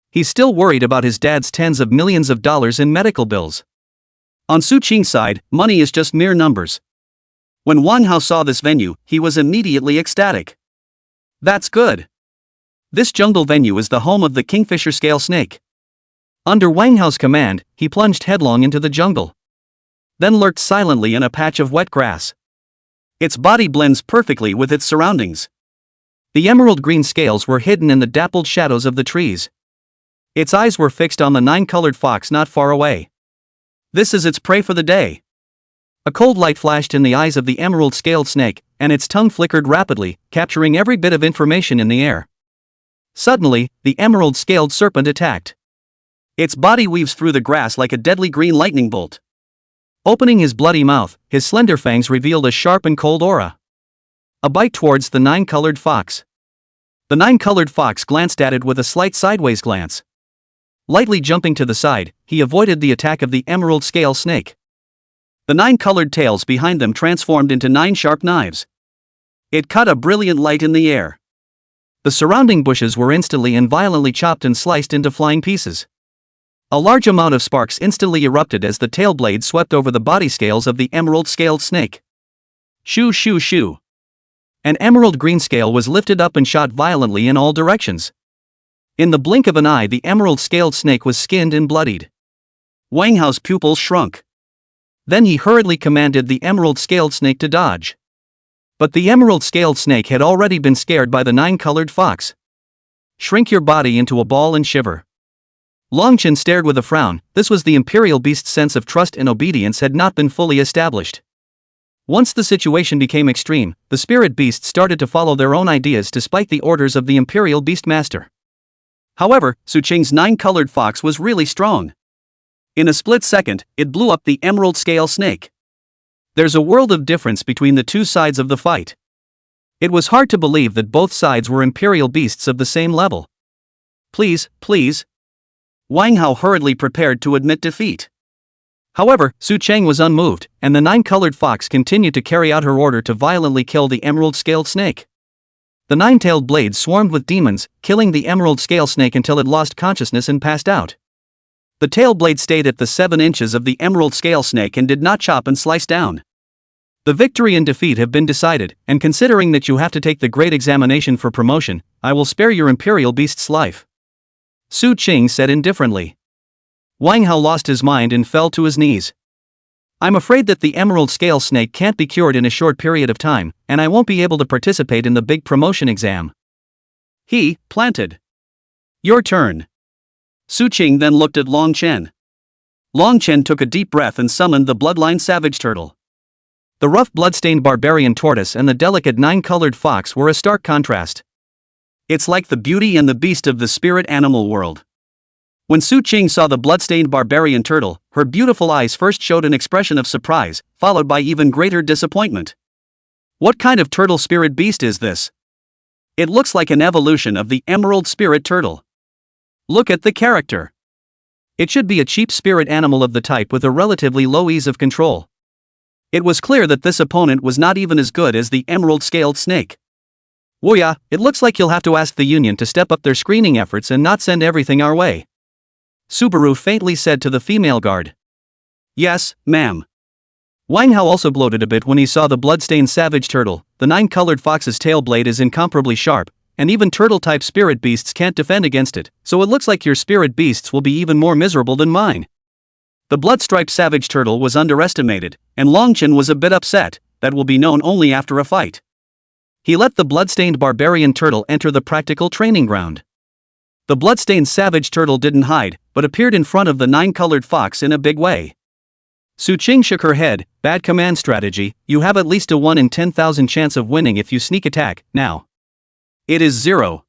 S1: He's still worried about his dad's tens of millions of dollars in medical bills. On Su Qing's side, money is just mere numbers. When Wang Hao saw this venue, he was immediately ecstatic. That's good. This jungle venue is the home of the kingfisher scale snake. Under Wang Hao's command, he plunged headlong into the jungle. Then lurked silently in a patch of wet grass. Its body blends perfectly with its surroundings. The emerald green scales were hidden in the dappled shadows of the trees. Its eyes were fixed on the 9-colored fox not far away. This is its prey for the day. A cold light flashed in the eyes of the emerald-scaled snake, and its tongue flickered rapidly, capturing every bit of information in the air. Suddenly, the emerald-scaled serpent attacked. Its body weaves through the grass like a deadly green lightning bolt. Opening his bloody mouth, his slender fangs revealed a sharp and cold aura. A bite towards the 9-colored fox. The 9-colored fox glanced at it with a slight sideways glance. Lightly jumping to the side, he avoided the attack of the emerald-scale snake. The 9-colored tails behind them transformed into 9 sharp knives. It cut a brilliant light in the air. The surrounding bushes were instantly and violently chopped and sliced into flying pieces. A large amount of sparks instantly erupted as the tail blade swept over the body scales of the emerald-scaled snake. Shoo shoo shoo. An emerald green scale was lifted up and shot violently in all directions. In the blink of an eye, the emerald-scaled snake was skinned and bloodied. Wang Hao's pupils shrunk. Then he hurriedly commanded the emerald-scaled snake to dodge. But the emerald-scaled snake had already been scared by the 9-colored fox. Shrink your body into a ball and shiver. Long Chen stared with a frown. This was the imperial beast's sense of trust and obedience had not been fully established. Once the situation became extreme, the spirit beasts started to follow their own ideas despite the orders of the imperial beast master. However, Su Qing's 9-colored fox was really strong. In a split second, it blew up the emerald-scale snake. There's a world of difference between the two sides of the fight. It was hard to believe that both sides were imperial beasts of the same level. please, please. Wang Hao hurriedly prepared to admit defeat. However, Su Cheng was unmoved, and the nine-colored fox continued to carry out her order to violently kill the emerald-scaled snake. The nine-tailed blade swarmed with demons, killing the emerald scale snake until it lost consciousness and passed out. The tail blade stayed at the 7 inches of the emerald scale snake and did not chop and slice down. The victory and defeat have been decided, and considering that you have to take the great examination for promotion, I will spare your imperial beast's life. Su Cheng said indifferently. Wang Hao lost his mind and fell to his knees. I'm afraid that the emerald scale snake can't be cured in a short period of time, and I won't be able to participate in the big promotion exam. He planted. Your turn. Su Cheng then looked at Long Chen. Long Chen took a deep breath and summoned the bloodline savage turtle. The rough blood-stained barbarian tortoise and the delicate nine-colored fox were a stark contrast. It's like the beauty and the beast of the spirit animal world. When Su Cheng saw the blood-stained barbarian turtle, her beautiful eyes first showed an expression of surprise, followed by even greater disappointment. What kind of turtle spirit beast is this? It looks like an evolution of the emerald spirit turtle. Look at the character. It should be a cheap spirit animal of the type with a relatively low ease of control. It was clear that this opponent was not even as good as the emerald-scaled snake. Woya, it looks like you'll have to ask the union to step up their screening efforts and not send everything our way. Subaru faintly said to the female guard. Yes, ma'am. Wang Hao also bloated a bit when he saw the blood-stained savage turtle. The nine-colored fox's tail blade is incomparably sharp, and even turtle-type spirit beasts can't defend against it, so it looks like your spirit beasts will be even more miserable than mine. The blood-striped savage turtle was underestimated, and Longchen was a bit upset. That will be known only after a fight. He let the blood-stained barbarian turtle enter the practical training ground. The blood-stained savage turtle didn't hide, but appeared in front of the nine-colored fox in a big way. Su Cheng shook her head. Bad command strategy. You have at least a 1 in 10,000 chance of winning if you sneak attack, now. It is 0.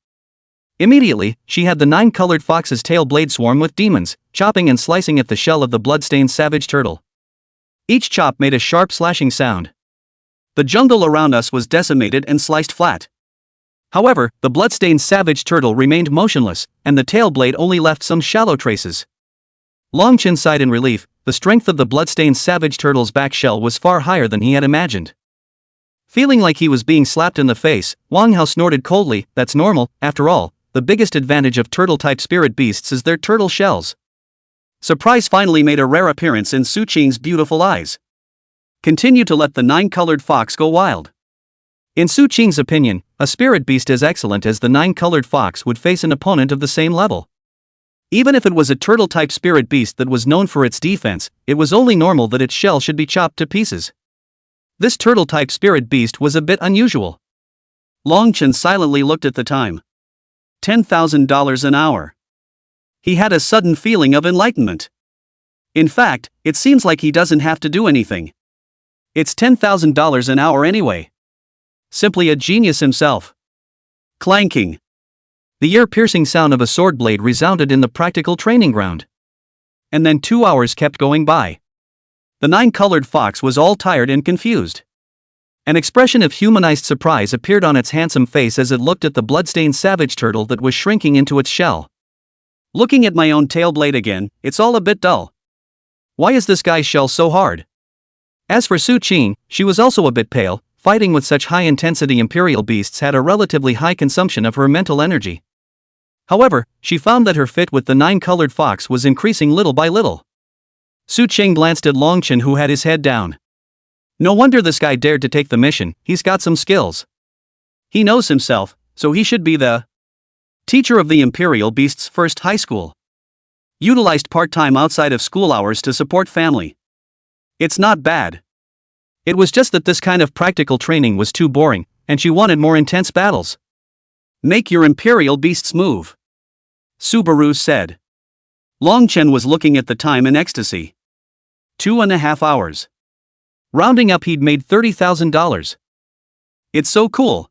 S1: Immediately, she had the nine-colored fox's tail blade swarm with demons, chopping and slicing at the shell of the blood-stained savage turtle. Each chop made a sharp slashing sound. The jungle around us was decimated and sliced flat. However, the blood-stained savage turtle remained motionless, and the tail blade only left some shallow traces. Long Chen sighed in relief. The strength of the blood-stained savage turtle's back shell was far higher than he had imagined. Feeling like he was being slapped in the face, Wang Hao snorted coldly. That's normal, after all. The biggest advantage of turtle-type spirit beasts is their turtle shells. Surprise finally made a rare appearance in Su Cheng's beautiful eyes. Continue to let the nine-colored fox go wild. In Su Cheng's opinion, a spirit beast as excellent as the nine-colored fox would face an opponent of the same level. Even if it was a turtle-type spirit beast that was known for its defense, it was only normal that its shell should be chopped to pieces. This turtle-type spirit beast was a bit unusual. Long Chen silently looked at the time. $10,000 an hour. He had a sudden feeling of enlightenment. In fact, it seems like he doesn't have to do anything. It's $10,000 an hour anyway. Simply a genius himself. Clanking. The ear-piercing sound of a sword blade resounded in the practical training ground. And then 2 hours kept going by. The nine-colored fox was all tired and confused. An expression of humanized surprise appeared on its handsome face as it looked at the blood-stained savage turtle that was shrinking into its shell. Looking at my own tail blade again, it's all a bit dull. Why is this guy's shell so hard? As for Su Cheng, she was also a bit pale. Fighting with such high-intensity imperial beasts had a relatively high consumption of her mental energy. However, she found that her fit with the nine-colored fox was increasing little by little. Su Cheng glanced at Long Chen, who had his head down. No wonder this guy dared to take the mission. He's got some skills. He knows himself, so he should be the teacher of the imperial beast's first high school. Utilized part-time outside of school hours to support family. It's not bad. It was just that this kind of practical training was too boring, and she wanted more intense battles. Make your imperial beasts move, Subaru said. Long Chen was looking at the time in ecstasy. 2.5 hours. Rounding up, he'd made $30,000. It's so cool.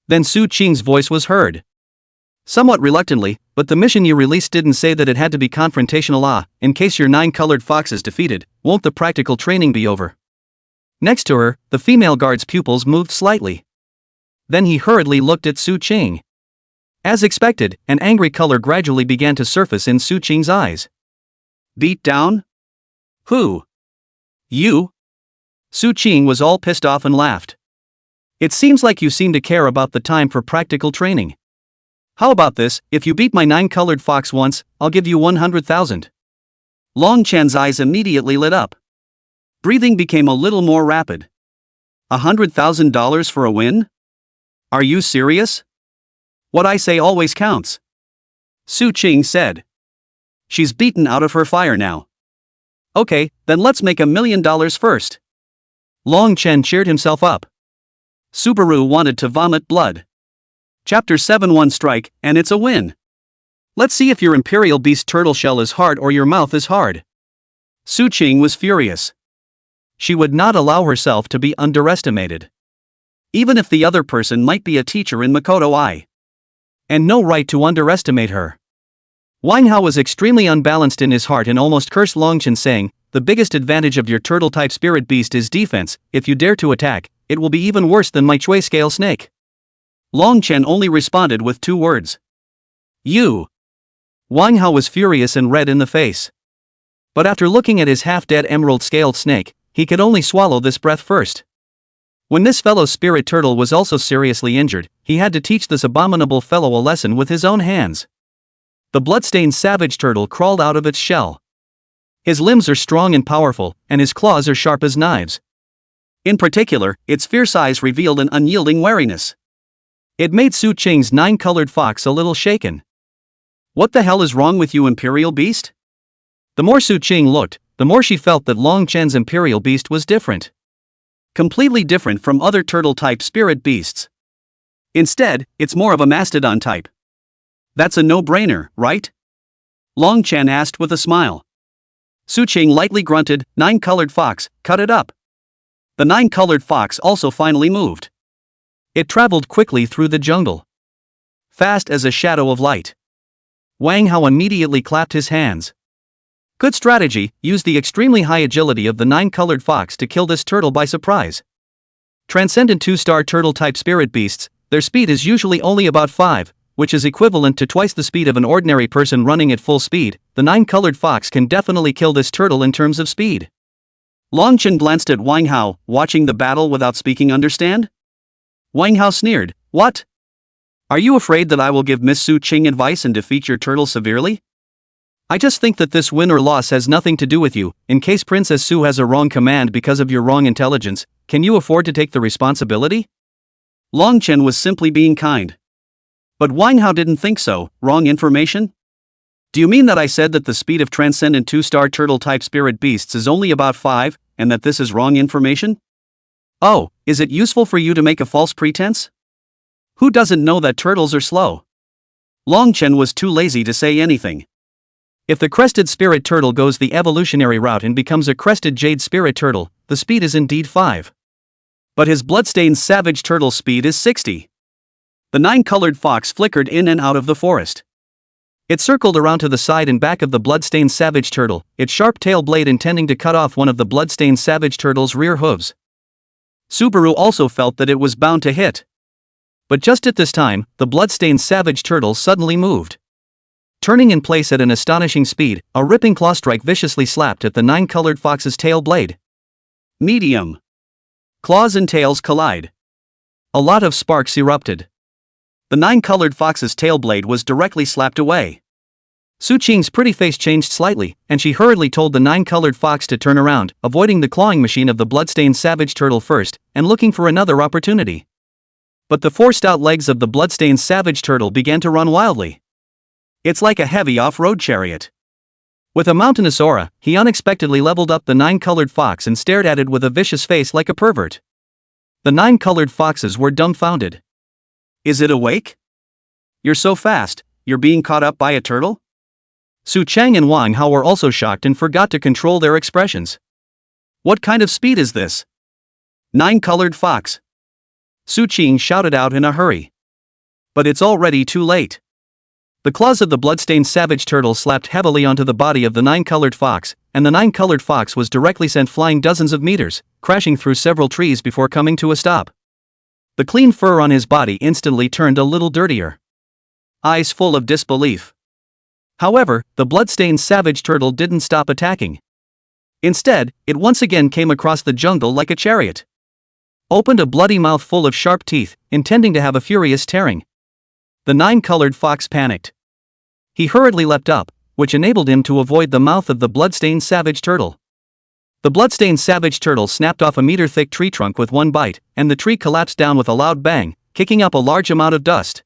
S1: Then Su Cheng's voice was heard. Somewhat reluctantly, but the mission you released didn't say that it had to be confrontational. In case your nine-colored fox is defeated, won't the practical training be over? Next to her, the female guard's pupils moved slightly. Then he hurriedly looked at Su Cheng. As expected, an angry color gradually began to surface in Su Qing's eyes. Beat down? Who? You? Su Qing was all pissed off and laughed. It seems like you seem to care about the time for practical training. How about this, if you beat my 9-colored fox once, I'll give you 100,000. Long Chen's eyes immediately lit up. Breathing became a little more rapid. $100,000 for a win? Are you serious? What I say always counts. Su Qing said. She's beaten out of her fire now. Okay, then let's make $1 million first. Long Chen cheered himself up. Subaru wanted to vomit blood. Chapter 7 One strike, and it's a win. Let's see if your Imperial Beast turtle shell is hard or your mouth is hard. Su Qing was furious. She would not allow herself to be underestimated. Even if the other person might be a teacher in Makoto I. And no right to underestimate her. Wang Hao was extremely unbalanced in his heart and almost cursed Longchen, saying, "The biggest advantage of your turtle-type spirit beast is defense. If you dare to attack, it will be even worse than my Chui scale snake." Longchen only responded with 2 words. You. Wang Hao was furious and red in the face. But after looking at his half-dead emerald-scaled snake, he could only swallow this breath first. When this fellow's spirit turtle was also seriously injured, he had to teach this abominable fellow a lesson with his own hands. The bloodstained savage turtle crawled out of its shell. His limbs are strong and powerful, and his claws are sharp as knives. In particular, its fierce eyes revealed an unyielding wariness. It made Su Qing's 9-colored fox a little shaken. What the hell is wrong with you, Imperial Beast? The more Su Qing looked, the more she felt that Long Chen's Imperial Beast was different. Completely different from other turtle-type spirit beasts. Instead, it's more of a mastodon type. That's a no-brainer, right? Long Chen asked with a smile. Su Qing lightly grunted, 9-colored fox, cut it up. The 9-colored fox also finally moved. It traveled quickly through the jungle. Fast as a shadow of light. Wang Hao immediately clapped his hands. Good strategy, use the extremely high agility of the 9-colored fox to kill this turtle by surprise. Transcendent 2-star turtle-type spirit beasts, their speed is usually only about 5, which is equivalent to twice the speed of an ordinary person running at full speed. The 9-colored fox can definitely kill this turtle in terms of speed. Long Chen glanced at Wang Hao, watching the battle without speaking. Understand? Wang Hao sneered, what? Are you afraid that I will give Miss Su Qing advice and defeat your turtle severely? I just think that this win or loss has nothing to do with you. In case Princess Su has a wrong command because of your wrong intelligence, can you afford to take the responsibility? Long Chen was simply being kind. But Wang Hao didn't think so. Wrong information? Do you mean that I said that the speed of transcendent 2-star turtle-type spirit beasts is only about 5, and that this is wrong information? Oh, is it useful for you to make a false pretense? Who doesn't know that turtles are slow? Long Chen was too lazy to say anything. If the crested spirit turtle goes the evolutionary route and becomes a crested jade spirit turtle, the speed is indeed 5. But his bloodstained savage turtle speed is 60. The 9-colored fox flickered in and out of the forest. It circled around to the side and back of the bloodstained savage turtle, its sharp tail blade intending to cut off one of the bloodstained savage turtle's rear hooves. Subaru also felt that it was bound to hit. But just at this time, the bloodstained savage turtle suddenly moved. Turning in place at an astonishing speed, a ripping claw strike viciously slapped at the 9-colored fox's tail blade. Medium. Claws and tails collide. A lot of sparks erupted. The 9-colored fox's tail blade was directly slapped away. Su Qing's pretty face changed slightly, and she hurriedly told the 9-colored fox to turn around, avoiding the clawing machine of the bloodstained savage turtle first, and looking for another opportunity. But the 4 stout legs of the bloodstained savage turtle began to run wildly. It's like a heavy off-road chariot. With a mountainous aura, he unexpectedly leveled up the 9-colored fox and stared at it with a vicious face like a pervert. The 9-colored foxes were dumbfounded. Is it awake? You're so fast, you're being caught up by a turtle? Su Chang and Wang Hao were also shocked and forgot to control their expressions. What kind of speed is this? 9-colored fox. Su Qing shouted out in a hurry. But it's already too late. The claws of the bloodstained savage turtle slapped heavily onto the body of the 9-colored fox, and the 9-colored fox was directly sent flying dozens of meters, crashing through several trees before coming to a stop. The clean fur on his body instantly turned a little dirtier. eyes full of disbelief. However, the bloodstained savage turtle didn't stop attacking. Instead, it once again came across the jungle like a chariot. Opened a bloody mouth full of sharp teeth, intending to have a furious tearing. The nine-colored fox panicked. He hurriedly leapt up, which enabled him to avoid the mouth of the bloodstained savage turtle. The bloodstained savage turtle snapped off a meter-thick tree trunk with one bite, and the tree collapsed down with a loud bang, kicking up a large amount of dust.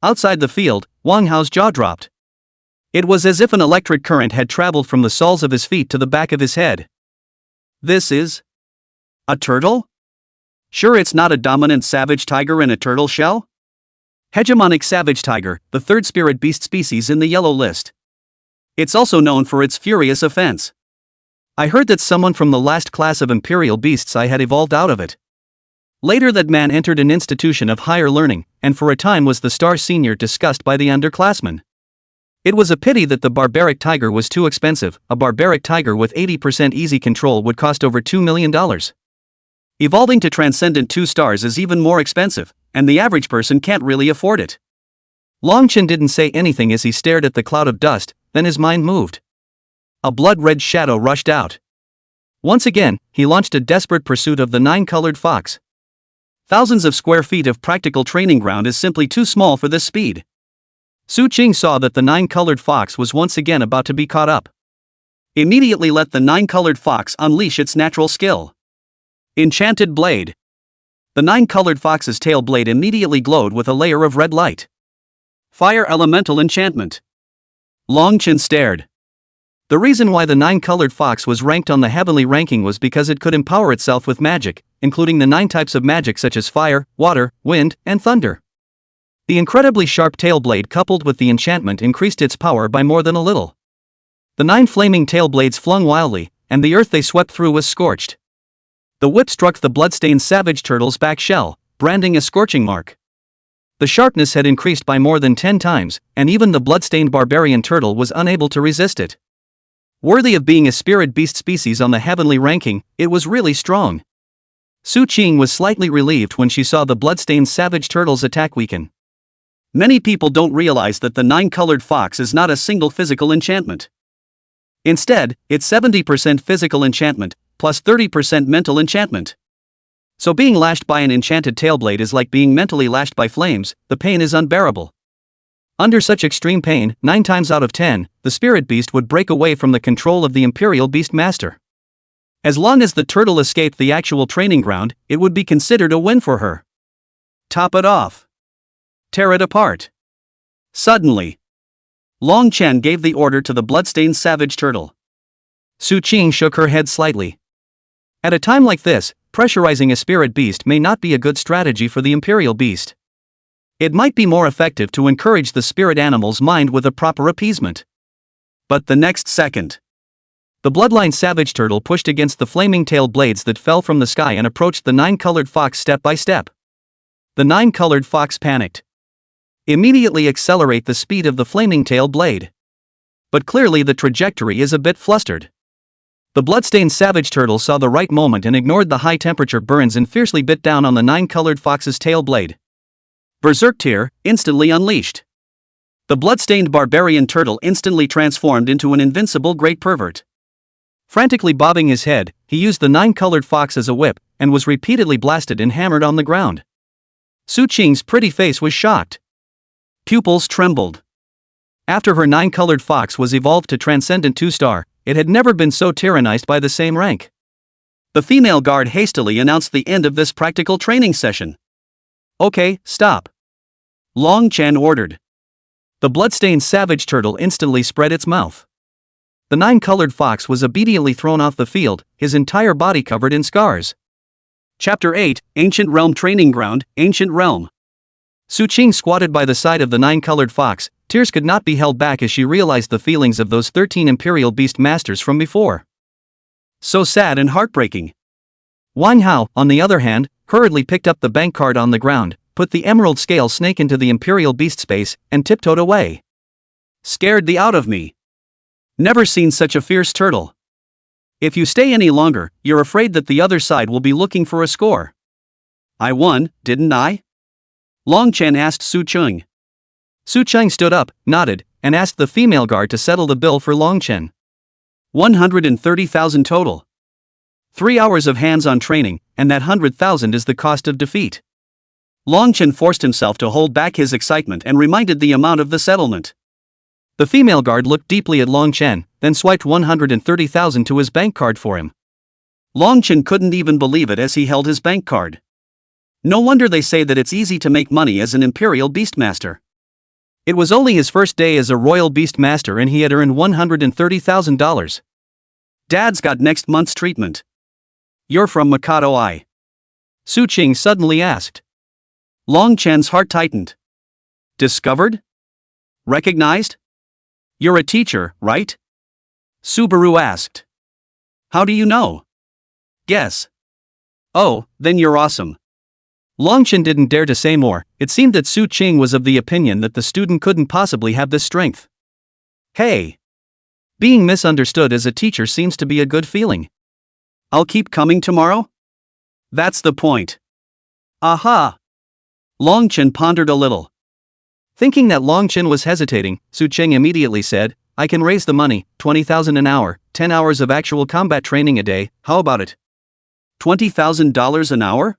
S1: Outside the field, Wang Hao's jaw dropped. It was as if an electric current had traveled from the soles of his feet to the back of his head. This is a turtle? Sure, it's not a dominant savage tiger in a turtle shell? Hegemonic savage tiger, the third spirit beast species in the yellow list. It's also known for its furious offense. I heard that someone from the last class of imperial beasts I had evolved out of it. Later that man entered an institution of higher learning, and for a time was the star senior discussed by the underclassmen. It was a pity that the barbaric tiger was too expensive. A barbaric tiger with 80% easy control would cost over $2 million. Evolving to transcendent 2 stars is even more expensive, and the average person can't really afford it. Longchen didn't say anything as he stared at the cloud of dust, then his mind moved. A blood-red shadow rushed out. Once again, he launched a desperate pursuit of the nine-colored fox. Thousands of square feet of practical training ground is simply too small for this speed. Su Qing saw that the nine-colored fox was once again about to be caught up. Immediately let the nine-colored fox unleash its natural skill. Enchanted Blade. The nine-colored fox's tail blade immediately glowed with a layer of red light. Fire Elemental Enchantment. Longchen stared. The reason why the nine-colored fox was ranked on the heavenly ranking was because it could empower itself with magic, including the 9 types of magic such as fire, water, wind, and thunder. The incredibly sharp tail blade coupled with the enchantment increased its power by more than a little. The 9 flaming tail blades flung wildly, and the earth they swept through was scorched. The whip struck the bloodstained savage turtle's back shell, branding a scorching mark. The sharpness had increased by more than 10 times, and even the bloodstained barbarian turtle was unable to resist it. Worthy of being a spirit beast species on the heavenly ranking, it was really strong. Su Qing was slightly relieved when she saw the bloodstained savage turtle's attack weaken. Many people don't realize that the nine-colored fox is not a single physical enchantment. Instead, it's 70% physical enchantment, plus 30% mental enchantment. So being lashed by an enchanted tailblade is like being mentally lashed by flames. The pain is unbearable. Under such extreme pain, 9 times out of 10, the spirit beast would break away from the control of the imperial beast master. As long as the turtle escaped the actual training ground, it would be considered a win for her. Top it off. Tear it apart. Suddenly, Long Chen gave the order to the bloodstained savage turtle. Su Qing shook her head slightly. At a time like this, pressurizing a spirit beast may not be a good strategy for the imperial beast. It might be more effective to encourage the spirit animal's mind with a proper appeasement. But the next second, the bloodline savage turtle pushed against the flaming tail blades that fell from the sky and approached the nine-colored fox step by step. The nine-colored fox panicked. Immediately accelerate the speed of the flaming tail blade. But clearly the trajectory is a bit flustered. The bloodstained savage turtle saw the right moment and ignored the high-temperature burns and fiercely bit down on the nine-colored fox's tail blade. Berserk Tear, instantly unleashed. The bloodstained barbarian turtle instantly transformed into an invincible great pervert. Frantically bobbing his head, he used the nine-colored fox as a whip, and was repeatedly blasted and hammered on the ground. Su Qing's pretty face was shocked. Pupils trembled. After her nine-colored fox was evolved to transcendent 2-star, it had never been so tyrannized by the same rank. The female guard hastily announced the end of this practical training session. Okay, stop. Long Chen ordered. The bloodstained savage turtle instantly spread its mouth. The nine-colored fox was obediently thrown off the field, his entire body covered in scars. Chapter 8, Ancient Realm Training Ground, Ancient Realm. Su Qing squatted by the side of the nine-colored fox. Tears could not be held back as she realized the feelings of those 13 imperial beast masters from before. So sad and heartbreaking. Wang Hao, on the other hand, hurriedly picked up the bank card on the ground, put the emerald scale snake into the imperial beast space, and tiptoed away. Scared the out of me. Never seen such a fierce turtle. If you stay any longer, you're afraid that the other side will be looking for a score. I won, didn't I? Long Chen asked Su Qing. Su Cheng stood up, nodded, and asked the female guard to settle the bill for Long Chen. 130,000 total. 3 hours of hands-on training, and that 100,000 is the cost of defeat. Long Chen forced himself to hold back his excitement and reminded the amount of the settlement. The female guard looked deeply at Long Chen, then swiped 130,000 to his bank card for him. Long Chen couldn't even believe it as he held his bank card. No wonder they say that it's easy to make money as an Imperial Beastmaster. It was only his first day as a Royal Beastmaster and he had earned $130,000. Dad's got next month's treatment. You're from Mikado I? Su Cheng suddenly asked. Long Chen's heart tightened. Discovered? Recognized? You're a teacher, right? Subaru asked. How do you know? Guess. Oh, then you're awesome. Long Chen didn't dare to say more. It seemed that Su Cheng was of the opinion that the student couldn't possibly have this strength. Hey! Being misunderstood as a teacher seems to be a good feeling. I'll keep coming tomorrow? That's the point. Aha! Long Chen pondered a little. Thinking that Long Chen was hesitating, Su Cheng immediately said, I can raise the money, 20,000 an hour, 10 hours of actual combat training a day, how about it? $20,000 an hour?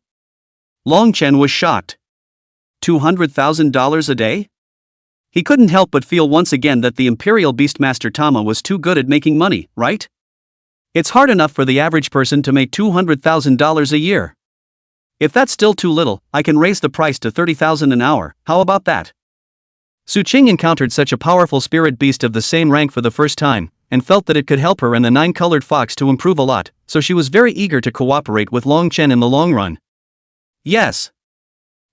S1: Long Chen was shocked. $200,000 a day? He couldn't help but feel once again that the Imperial Beastmaster Tama was too good at making money, right? It's hard enough for the average person to make $200,000 a year. If that's still too little, I can raise the price to $30,000 an hour, how about that? Su Cheng encountered such a powerful spirit beast of the same rank for the first time, and felt that it could help her and the 9-colored fox to improve a lot, so she was very eager to cooperate with Long Chen in the long run. Yes.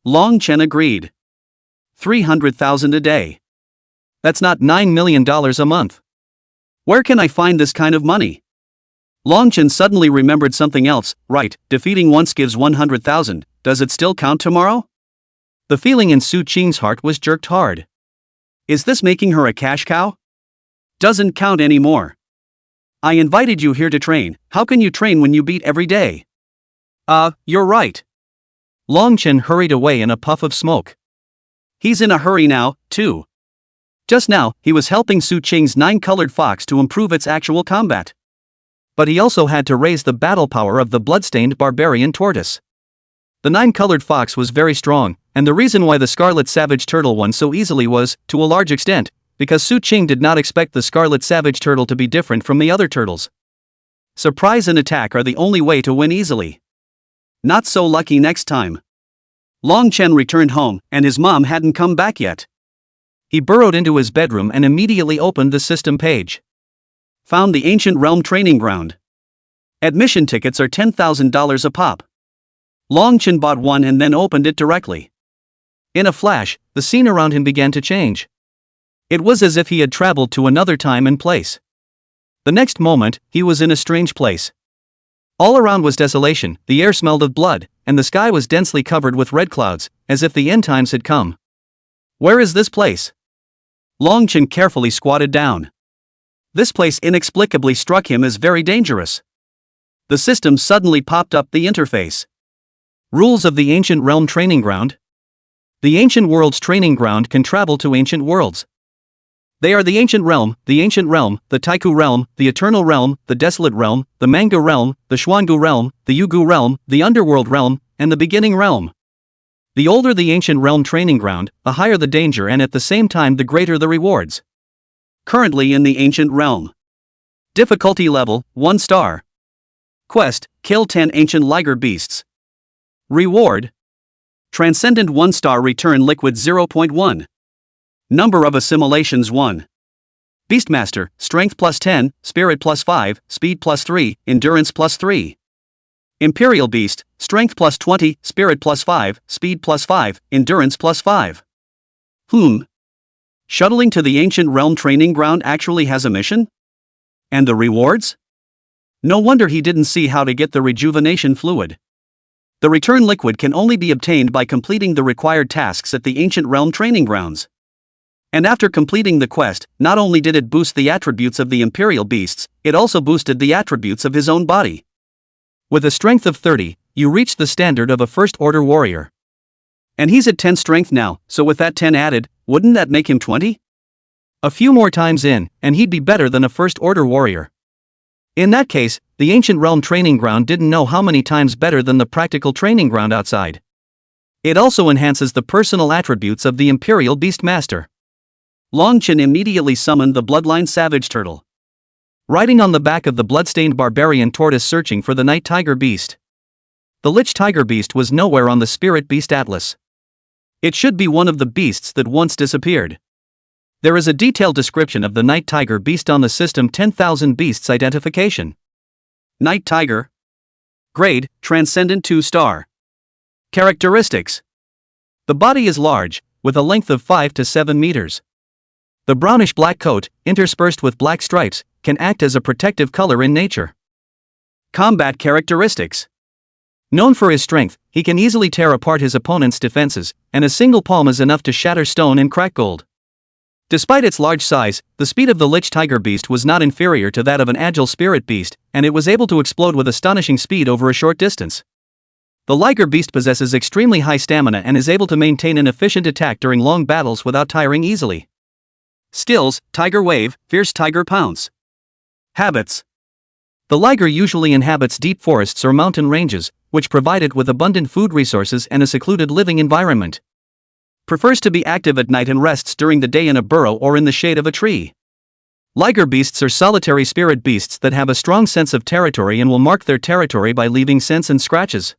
S1: Long Chen agreed. 300,000 a day. That's not $9 million a month. Where can I find this kind of money? Long Chen suddenly remembered something else, right, defeating once gives 100,000, does it still count tomorrow? The feeling in Su Cheng's heart was jerked hard. Is this making her a cash cow? Doesn't count anymore. I invited you here to train, how can you train when you beat every day? You're right. Long Chen hurried away in a puff of smoke. He's in a hurry now, too. Just now, he was helping Su Cheng's 9-colored fox to improve its actual combat. But he also had to raise the battle power of the bloodstained barbarian tortoise. The 9-colored fox was very strong, and the reason why the scarlet savage turtle won so easily was, to a large extent, because Su Cheng did not expect the scarlet savage turtle to be different from the other turtles. Surprise and attack are the only way to win easily. Not so lucky next time. Long Chen returned home, and his mom hadn't come back yet. He burrowed into his bedroom and immediately opened the system page. Found the Ancient Realm Training Ground. Admission tickets are $10,000 a pop. Long Chen bought one and then opened it directly. In a flash, the scene around him began to change. It was as if he had traveled to another time and place. The next moment, he was in a strange place. All around was desolation, the air smelled of blood, and the sky was densely covered with red clouds, as if the end times had come. Where is this place? Long Chen carefully squatted down. This place inexplicably struck him as very dangerous. The system suddenly popped up the interface. Rules of the Ancient Realm Training Ground. The Ancient World's Training Ground can travel to ancient worlds. They are the Ancient Realm, the Taiku Realm, the Eternal Realm, the Desolate Realm, the Manga Realm, the Xuangu Realm, the Yugu Realm, the Underworld Realm, and the Beginning Realm. The older the Ancient Realm Training Ground, the higher the danger and at the same time the greater the rewards. Currently in the Ancient Realm. Difficulty level, 1 star. Quest, kill 10 ancient liger beasts. Reward. Transcendent 1 star, return liquid 0.1. Number of assimilations 1. Beastmaster, strength plus 10, spirit plus 5, speed plus 3, endurance plus 3. Imperial Beast, strength plus 20, spirit plus 5, speed plus 5, endurance plus 5. Shuttling to the Ancient Realm Training Ground actually has a mission? And the rewards? No wonder he didn't see how to get the rejuvenation fluid. The return liquid can only be obtained by completing the required tasks at the Ancient Realm Training Grounds. And after completing the quest, not only did it boost the attributes of the Imperial Beasts, it also boosted the attributes of his own body. With a strength of 30, you reach the standard of a First Order warrior. And he's at 10 strength now, so with that 10 added, Wouldn't that make him 20? A few more times in, and he'd be better than a first-order warrior. In that case, the ancient realm training ground didn't know how many times better than the practical training ground outside. It also enhances the personal attributes of the Imperial Beastmaster. Longchen immediately summoned the Bloodline Savage Turtle. Riding on the back of the bloodstained barbarian tortoise searching for the Night Tiger Beast. The Lich Tiger Beast was nowhere on the Spirit Beast Atlas. It should be one of the beasts that once disappeared. There is a detailed description of the Night Tiger Beast on the System 10,000 Beasts Identification. Night Tiger. Grade, Transcendent 2-star. Characteristics. The body is large, with a length of 5 to 7 meters. The brownish-black coat, interspersed with black stripes, can act as a protective color in nature. Combat characteristics. Known for his strength, he can easily tear apart his opponent's defenses, and a single palm is enough to shatter stone and crack gold. Despite its large size, the speed of the Lich Tiger Beast was not inferior to that of an agile Spirit Beast, and it was able to explode with astonishing speed over a short distance. The Liger Beast possesses extremely high stamina and is able to maintain an efficient attack during long battles without tiring easily. Skills: Tiger Wave, Fierce Tiger Pounce. Habits. The Liger usually inhabits deep forests or mountain ranges, which provide it with abundant food resources and a secluded living environment. Prefers to be active at night and rests during the day in a burrow or in the shade of a tree. Liger beasts are solitary spirit beasts that have a strong sense of territory and will mark their territory by leaving scents and scratches.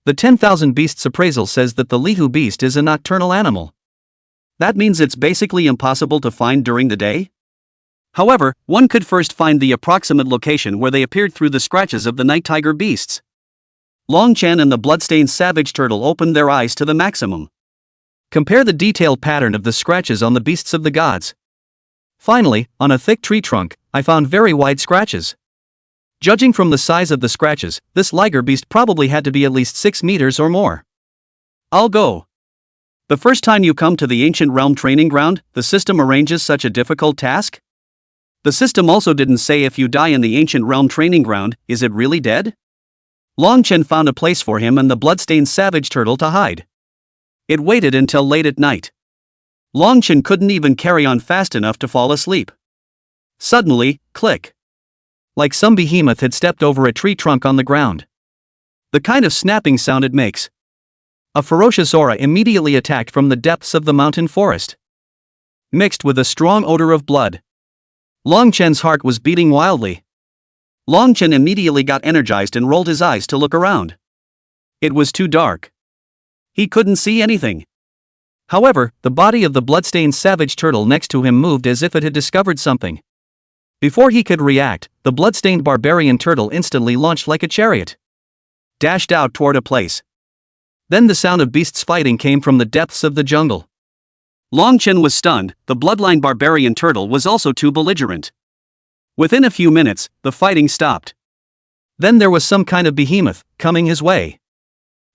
S1: The 10,000 Beasts appraisal says that the Lihu beast is a nocturnal animal. That means it's basically impossible to find during the day? However, one could first find the approximate location where they appeared through the scratches of the Night Tiger beasts. Longchen and the bloodstained savage turtle opened their eyes to the maximum. Compare the detailed pattern of the scratches on the beasts of the gods. Finally, on a thick tree trunk, I found very wide scratches. Judging from the size of the scratches, this Liger beast probably had to be at least 6 meters or more. I'll go. The first time you come to the Ancient Realm Training Ground, the system arranges such a difficult task? The system also didn't say if you die in the Ancient Realm Training Ground, is it really dead? Longchen found a place for him and the bloodstained savage turtle to hide. It waited until late at night. Longchen couldn't even carry on fast enough to fall asleep. Suddenly, click. Like some behemoth had stepped over a tree trunk on the ground. The kind of snapping sound it makes. A ferocious aura immediately attacked from the depths of the mountain forest. Mixed with a strong odor of blood. Longchen's heart was beating wildly. Longchen immediately got energized and rolled his eyes to look around. It was too dark. He couldn't see anything. However, the body of the bloodstained savage turtle next to him moved as if it had discovered something. Before he could react, the bloodstained barbarian turtle instantly launched like a chariot. Dashed out toward a place. Then the sound of beasts fighting came from the depths of the jungle. Longchen was stunned, the bloodline barbarian turtle was also too belligerent. Within a few minutes, the fighting stopped. Then there was some kind of behemoth coming his way.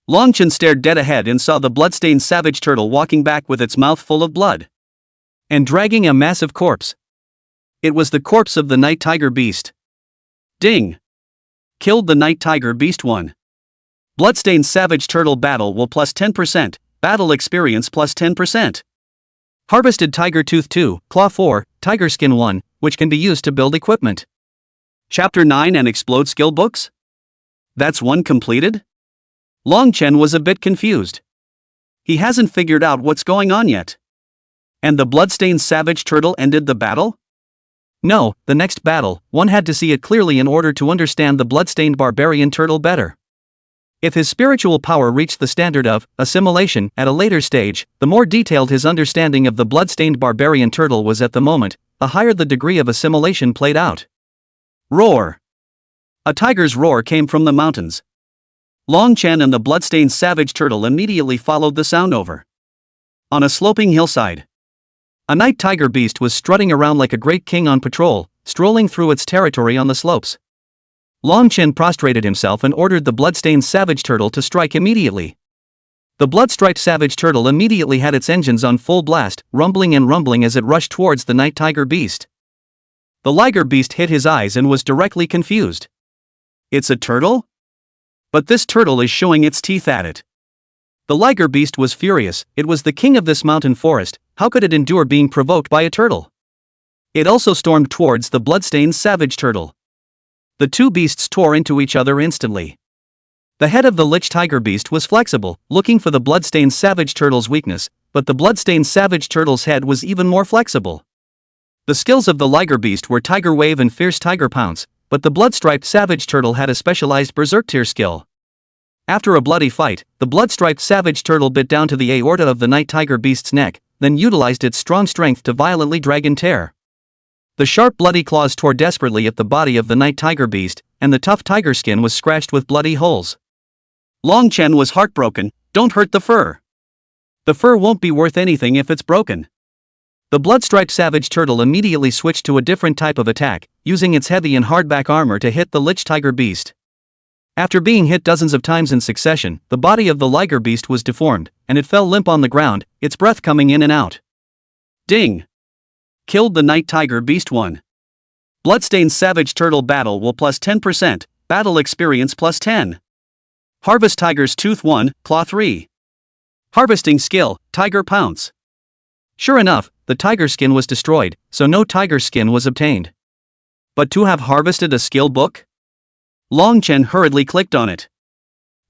S1: Longchen stared dead ahead and saw the bloodstained savage turtle walking back with its mouth full of blood. And dragging a massive corpse. It was the corpse of the Night Tiger Beast. Ding! Killed the Night Tiger Beast 1. Bloodstained Savage Turtle Battle will plus 10%, Battle Experience plus 10%. Harvested Tiger Tooth 2, Claw 4, Tiger Skin 1, which can be used to build equipment. Chapter 9 and Explode Skill Books? That's one completed? Longchen was a bit confused. He hasn't figured out what's going on yet. And the bloodstained savage turtle ended the battle? No, the next battle, one had to see it clearly in order to understand the bloodstained barbarian turtle better. If his spiritual power reached the standard of assimilation at a later stage, the more detailed his understanding of the bloodstained barbarian turtle was at the moment, the higher the degree of assimilation played out. Roar! A tiger's roar came from the mountains. Longchen and the bloodstained savage turtle immediately followed the sound over. On a sloping hillside, a night tiger beast was strutting around like a great king on patrol, strolling through its territory on the slopes. Longchen prostrated himself and ordered the bloodstained savage turtle to strike immediately. The blood-striped savage turtle immediately had its engines on full blast, rumbling and rumbling as it rushed towards the night tiger beast. The liger beast hit his eyes and was directly confused. It's a turtle? But this turtle is showing its teeth at it. The liger beast was furious. It was the king of this mountain forest, how could it endure being provoked by a turtle? It also stormed towards the bloodstained savage turtle. The two beasts tore into each other instantly. The head of the lich tiger beast was flexible, looking for the bloodstained savage turtle's weakness, but the bloodstained savage turtle's head was even more flexible. The skills of the liger beast were tiger wave and fierce tiger pounce, but the blood-striped savage turtle had a specialized berserk tier skill. After a bloody fight, the blood-striped savage turtle bit down to the aorta of the night tiger beast's neck, then utilized its strong strength to violently drag and tear. The sharp bloody claws tore desperately at the body of the night tiger beast, and the tough tiger skin was scratched with bloody holes. Long Chen was heartbroken. Don't hurt the fur. The fur won't be worth anything if it's broken. The blood-striped savage turtle immediately switched to a different type of attack, using its heavy and hardback armor to hit the lich tiger beast. After being hit dozens of times in succession, the body of the liger beast was deformed, and it fell limp on the ground, its breath coming in and out. Ding! Killed the night tiger beast 1. Bloodstained savage turtle battle will plus 10%, battle experience plus 10. Harvest tiger's tooth 1, claw 3. Harvesting skill, tiger pounce. Sure enough, the tiger skin was destroyed, so no tiger skin was obtained. But to have harvested a skill book? Long Chen hurriedly clicked on it.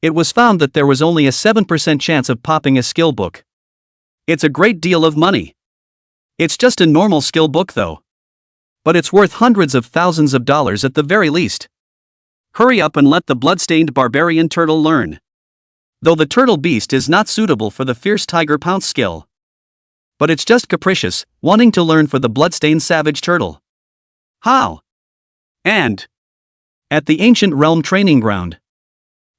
S1: It was found that there was only a 7% chance of popping a skill book. It's a great deal of money. It's just a normal skill book though. But it's worth hundreds of thousands of dollars at the very least. Hurry up and let the bloodstained barbarian turtle learn. Though the turtle beast is not suitable for the fierce tiger pounce skill. But it's just capricious, wanting to learn for the bloodstained savage turtle. How? And at the ancient realm training ground,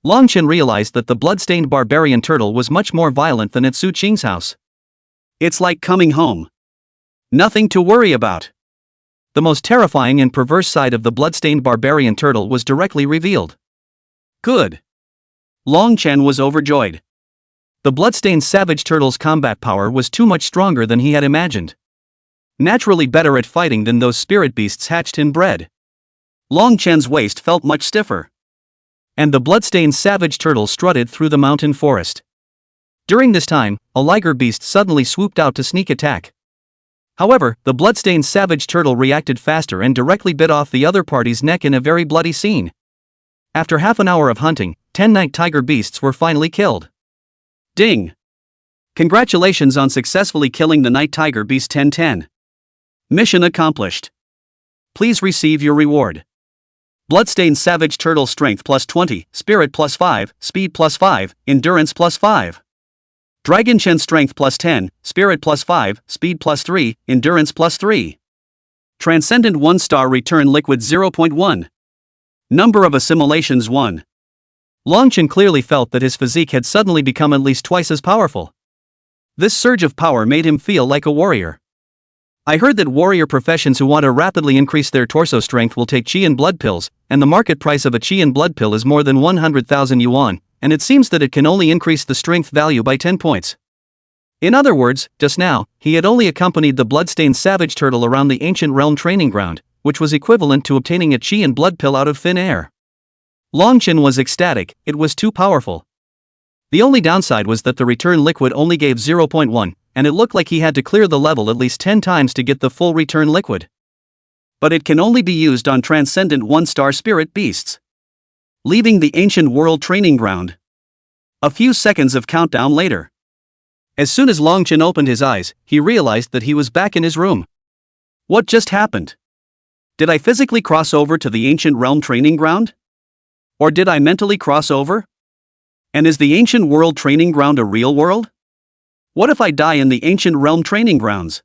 S1: Long Chen realized that the bloodstained barbarian turtle was much more violent than at Su Qing's house. It's like coming home. Nothing to worry about. The most terrifying and perverse side of the bloodstained barbarian turtle was directly revealed. Good. Long Chen was overjoyed. The bloodstained savage turtle's combat power was too much stronger than he had imagined. Naturally better at fighting than those spirit beasts hatched and bred. Long Chen's waist felt much stiffer. And the bloodstained savage turtle strutted through the mountain forest. During this time, a liger beast suddenly swooped out to sneak attack. However, the bloodstained savage turtle reacted faster and directly bit off the other party's neck in a very bloody scene. After half an hour of hunting, 10 night tiger beasts were finally killed. Ding! Congratulations on successfully killing the night tiger beast 1010. Mission accomplished. Please receive your reward. Bloodstained savage turtle strength plus 20, spirit plus 5, speed plus 5, endurance plus 5. Dragon Chen strength plus 10, spirit plus 5, speed plus 3, endurance plus 3. Transcendent 1-star return liquid 0.1. Number of assimilations 1. Long Chen clearly felt that his physique had suddenly become at least twice as powerful. This surge of power made him feel like a warrior. I heard that warrior professions who want to rapidly increase their torso strength will take qi and blood pills, and the market price of a qi and blood pill is more than 100,000 yuan. And it seems that it can only increase the strength value by 10 points. In other words, just now, he had only accompanied the bloodstained savage turtle around the ancient realm training ground, which was equivalent to obtaining a qi and blood pill out of thin air. Long Chen was ecstatic, it was too powerful. The only downside was that the return liquid only gave 0.1, and it looked like he had to clear the level at least 10 times to get the full return liquid. But it can only be used on transcendent 1-star spirit beasts. Leaving the ancient world training ground. A few seconds of countdown later. As soon as Long Chen opened his eyes, he realized that he was back in his room. What just happened? Did I physically cross over to the ancient realm training ground? Or did I mentally cross over? And is the ancient world training ground a real world? What if I die in the ancient realm training grounds?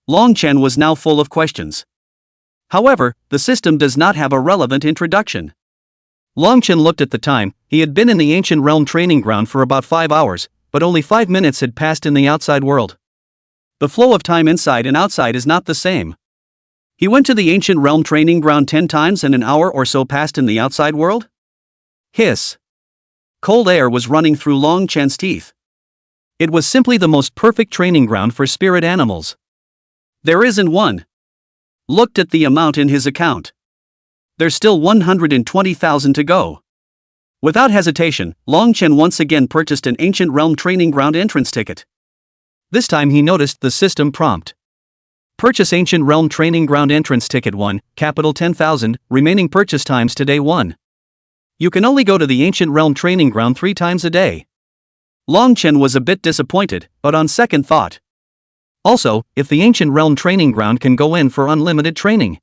S1: Long Chen was now full of questions. However, the system does not have a relevant introduction. Long Chen looked at the time. He had been in the ancient realm training ground for about 5 hours, but only 5 minutes had passed in the outside world. The flow of time inside and outside is not the same. He went to the ancient realm training ground 10 times and an hour or so passed in the outside world? Hiss. Cold air was running through Long Chen's teeth. It was simply the most perfect training ground for spirit animals. There isn't one. Looked at the amount in his account. There's still 120,000 to go. Without hesitation, Long Chen once again purchased an ancient realm training ground entrance ticket. This time he noticed the system prompt. Purchase Ancient Realm Training Ground Entrance Ticket 1, capital 10,000, remaining purchase times today 1. You can only go to the Ancient Realm Training Ground 3 times a day. Long Chen was a bit disappointed, but on second thought. Also, if the Ancient Realm Training Ground can go in for unlimited training,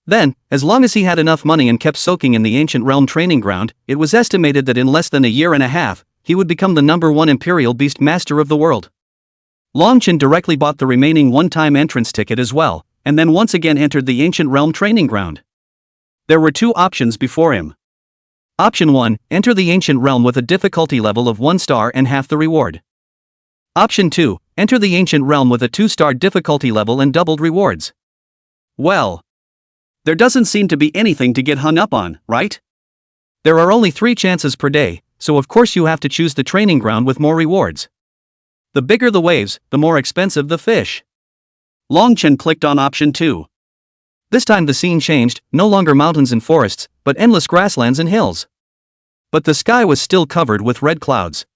S1: then, as long as he had enough money and kept soaking in the Ancient Realm Training Ground, it was estimated that in less than a year and a half, he would become the #1 Imperial Beast Master of the world. Long Chen directly bought the remaining one-time entrance ticket as well, and then once again entered the Ancient Realm Training Ground. There were two options before him. Option 1, enter the Ancient Realm with a difficulty level of 1 star and half the reward. Option 2, enter the Ancient Realm with a 2-star difficulty level and doubled rewards. Well, there doesn't seem to be anything to get hung up on, right? There are only 3 chances per day, so of course you have to choose the training ground with more rewards. The bigger the waves, the more expensive the fish. Long Chen clicked on option 2. This time the scene changed, no longer mountains and forests, but endless grasslands and hills. But the sky was still covered with red clouds.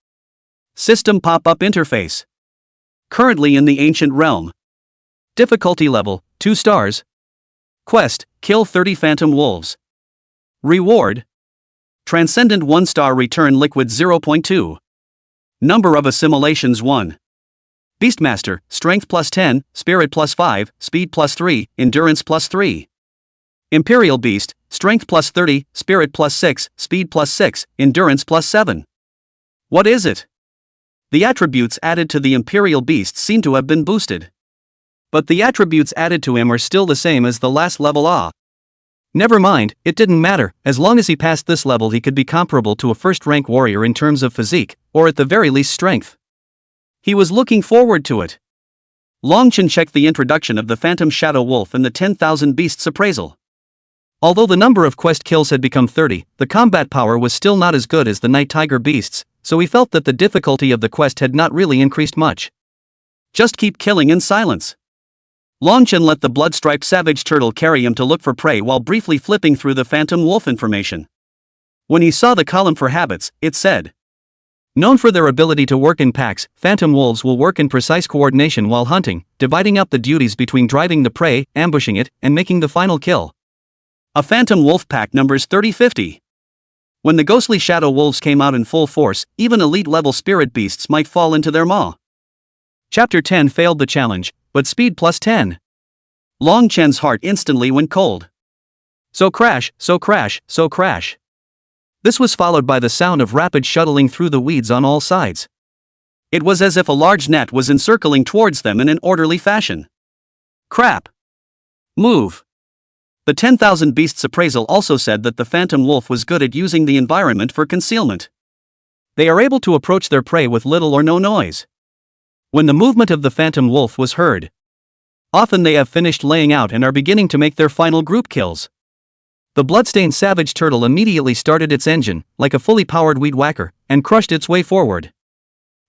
S1: System pop-up interface. Currently in the Ancient Realm. Difficulty level, 2 stars. Quest, kill 30 phantom wolves. Reward. Transcendent 1-star return liquid 0.2. Number of assimilations 1. Beastmaster, strength +10, spirit +5, speed +3, endurance +3. Imperial Beast, strength +30, spirit +6, speed +6, endurance +7. What is it? The attributes added to the Imperial Beast seem to have been boosted. But the attributes added to him are still the same as the last level. Never mind, it didn't matter, as long as he passed this level he could be comparable to a first-rank warrior in terms of physique, or at the very least strength. He was looking forward to it. Long Chen checked the introduction of the Phantom Shadow Wolf and the 10,000 Beasts appraisal. Although the number of quest kills had become 30, the combat power was still not as good as the Night Tiger Beasts, so he felt that the difficulty of the quest had not really increased much. Just keep killing in silence. Long Chen let the blood-striped savage turtle carry him to look for prey while briefly flipping through the phantom wolf information. When he saw the column for habits, it said, known for their ability to work in packs, phantom wolves will work in precise coordination while hunting, dividing up the duties between driving the prey, ambushing it, and making the final kill. A phantom wolf pack numbers 30-50. When the ghostly shadow wolves came out in full force, even elite-level spirit beasts might fall into their maw. Chapter 10 failed the challenge, but speed +10. Long Chen's heart instantly went cold. So crash, so crash, so crash. This was followed by the sound of rapid shuttling through the weeds on all sides. It was as if a large net was encircling towards them in an orderly fashion. Crap. Move. The 10,000 Beasts appraisal also said that the phantom wolf was good at using the environment for concealment. They are able to approach their prey with little or no noise. When the movement of the phantom wolf was heard, often they have finished laying out and are beginning to make their final group kills. The bloodstained savage turtle immediately started its engine, like a fully powered weed whacker, and crushed its way forward.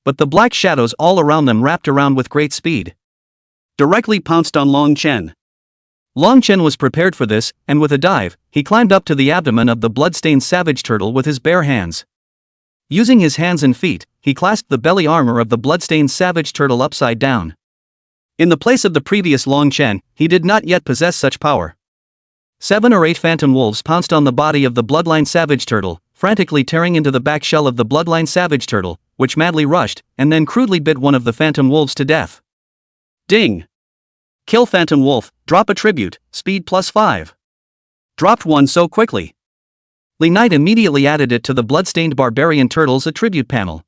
S1: But the black shadows all around them wrapped around with great speed. Directly pounced on Long Chen. Long Chen was prepared for this, and with a dive, he climbed up to the abdomen of the bloodstained savage turtle with his bare hands. Using his hands and feet, he clasped the belly armor of the bloodstained savage turtle upside down. In the place of the previous Long Chen, he did not yet possess such power. 7 or 8 phantom wolves pounced on the body of the bloodline savage turtle, frantically tearing into the back shell of the bloodline savage turtle, which madly rushed, and then crudely bit one of the phantom wolves to death. Ding! Kill phantom wolf, drop attribute, speed +5. Dropped one so quickly. Li Knight immediately added it to the bloodstained barbarian turtle's attribute panel.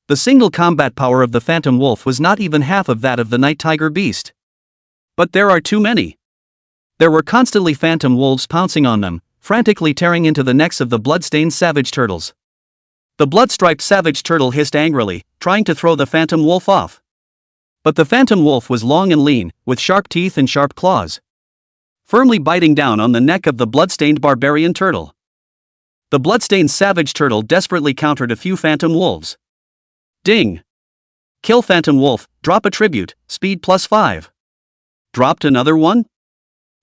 S1: The single combat power of the phantom wolf was not even half of that of the night tiger beast. But there are too many. There were constantly phantom wolves pouncing on them, frantically tearing into the necks of the bloodstained savage turtles. The blood-striped savage turtle hissed angrily, trying to throw the phantom wolf off. But the phantom wolf was long and lean, with sharp teeth and sharp claws, firmly biting down on the neck of the bloodstained barbarian turtle. The bloodstained savage turtle desperately countered a few phantom wolves. Ding! Kill phantom wolf, drop attribute, speed +5. Dropped another one?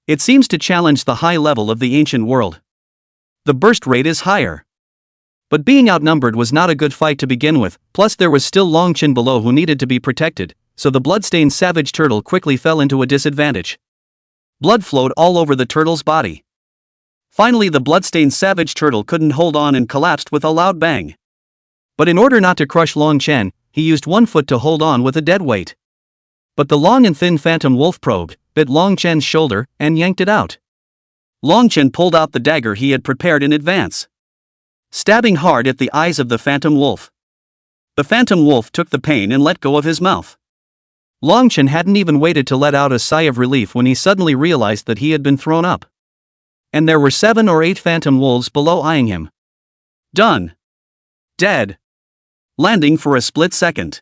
S1: It seems to challenge the high level of the ancient world. The burst rate is higher. But being outnumbered was not a good fight to begin with, plus there was still Long Chen below who needed to be protected, so the bloodstained savage turtle quickly fell into a disadvantage. Blood flowed all over the turtle's body. Finally, the bloodstained savage turtle couldn't hold on and collapsed with a loud bang. But in order not to crush Long Chen, he used one foot to hold on with a dead weight. But the long and thin phantom wolf probed, bit Long Chen's shoulder, and yanked it out. Long Chen pulled out the dagger he had prepared in advance, stabbing hard at the eyes of the phantom wolf. The phantom wolf took the pain and let go of his mouth. Long Chen hadn't even waited to let out a sigh of relief when he suddenly realized that he had been thrown up. And there were 7 or 8 phantom wolves below eyeing him. Done. Dead. Landing for a split second.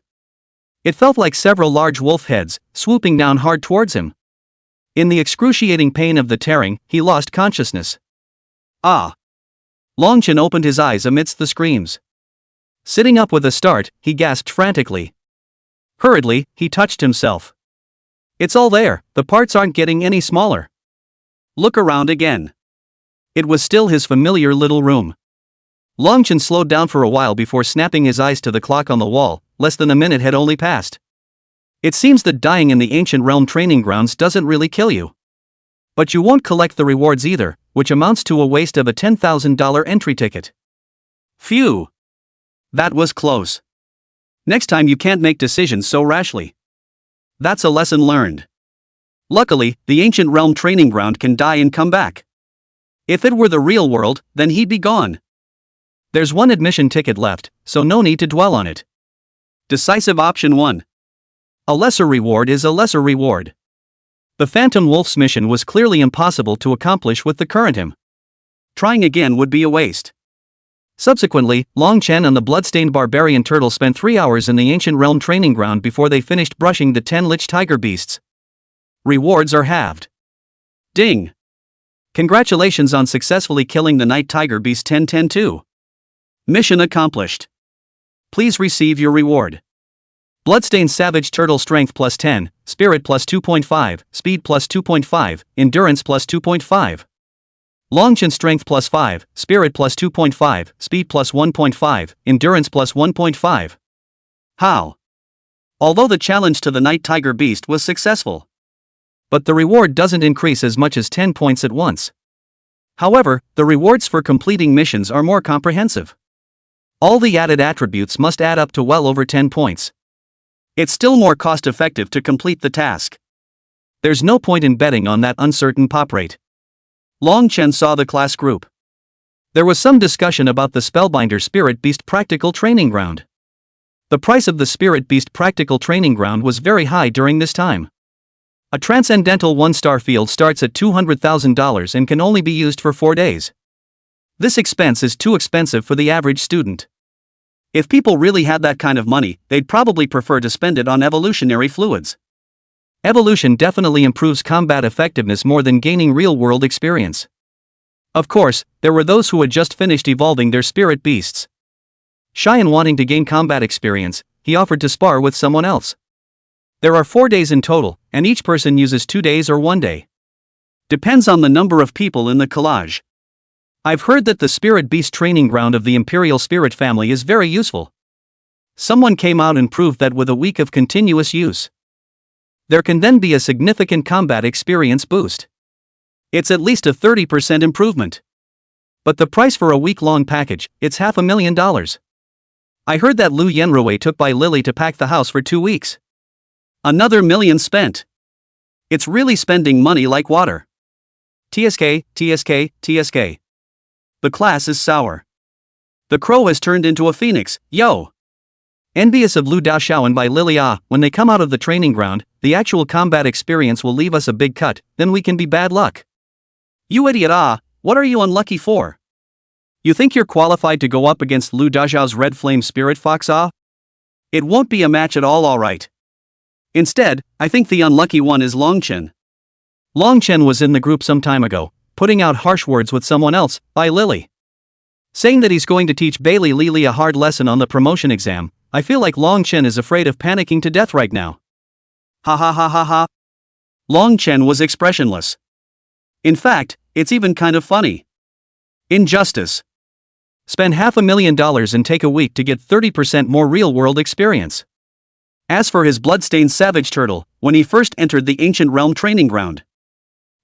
S1: It felt like several large wolf heads, swooping down hard towards him. In the excruciating pain of the tearing, he lost consciousness. Ah! Long Chen opened his eyes amidst the screams. Sitting up with a start, he gasped frantically. Hurriedly, he touched himself. It's all there, the parts aren't getting any smaller. Look around again. It was still his familiar little room. Long Chen slowed down for a while before snapping his eyes to the clock on the wall. Less than a minute had only passed. It seems that dying in the ancient realm training grounds doesn't really kill you. But you won't collect the rewards either, which amounts to a waste of a $10,000 entry ticket. Phew! That was close. Next time you can't make decisions so rashly. That's a lesson learned. Luckily, the ancient realm training ground can die and come back. If it were the real world, then he'd be gone. There's one admission ticket left, so no need to dwell on it. Decisive option 1. A lesser reward is a lesser reward. The Phantom Wolf's mission was clearly impossible to accomplish with the current him. Trying again would be a waste. Subsequently, Long Chen and the bloodstained barbarian turtle spent 3 hours in the ancient realm training ground before they finished brushing the 10 lich tiger beasts. Rewards are halved. Ding! Congratulations on successfully killing the night tiger beast 10-10-2. Mission accomplished. Please receive your reward. Bloodstained savage turtle strength plus 10, spirit plus 2.5, speed plus 2.5, endurance plus 2.5. Long Chen strength plus 5, spirit plus 2.5, speed plus 1.5, endurance plus 1.5. How? Although the challenge to the night tiger beast was successful. But the reward doesn't increase as much as 10 points at once. However, the rewards for completing missions are more comprehensive. All the added attributes must add up to well over 10 points. It's still more cost-effective to complete the task. There's no point in betting on that uncertain pop rate. Long Chen saw the class group. There was some discussion about the Spellbinder Spirit Beast Practical Training Ground. The price of the Spirit Beast Practical Training Ground was very high during this time. A transcendental 1-star field starts at $200,000 and can only be used for 4 days. This expense is too expensive for the average student. If people really had that kind of money, they'd probably prefer to spend it on evolutionary fluids. Evolution definitely improves combat effectiveness more than gaining real-world experience. Of course, there were those who had just finished evolving their spirit beasts. Shy and wanting to gain combat experience, he offered to spar with someone else. There are 4 days in total, and each person uses 2 days or 1 day. Depends on the number of people in the collage. I've heard that the Spirit Beast training ground of the Imperial Spirit family is very useful. Someone came out and proved that with a week of continuous use, there can then be a significant combat experience boost. It's at least a 30% improvement. But the price for a week-long package, it's $500,000. I heard that Lu Yenrui took by Lily to pack the house for 2 weeks. Another million spent. It's really spending money like water. TSK, TSK, TSK. The class is sour. The crow has turned into a phoenix, yo! Envious of Lu Daoshaoan by Lily. When they come out of the training ground, the actual combat experience will leave us a big cut, then we can be bad luck. You idiot. What are you unlucky for? You think you're qualified to go up against Lu Daxiao's Red Flame Spirit Fox? It won't be a match at all, alright. Instead, I think the unlucky one is Long Chen. Long Chen was in the group some time ago, putting out harsh words with someone else, by Lily. Saying that he's going to teach Bailey Lily a hard lesson on the promotion exam. I feel like Long Chen is afraid of panicking to death right now. Ha ha ha ha ha. Long Chen was expressionless. In fact, it's even kind of funny. Injustice. Spend $500,000 and take a week to get 30% more real-world experience. As for his bloodstained savage turtle, when he first entered the ancient realm training ground.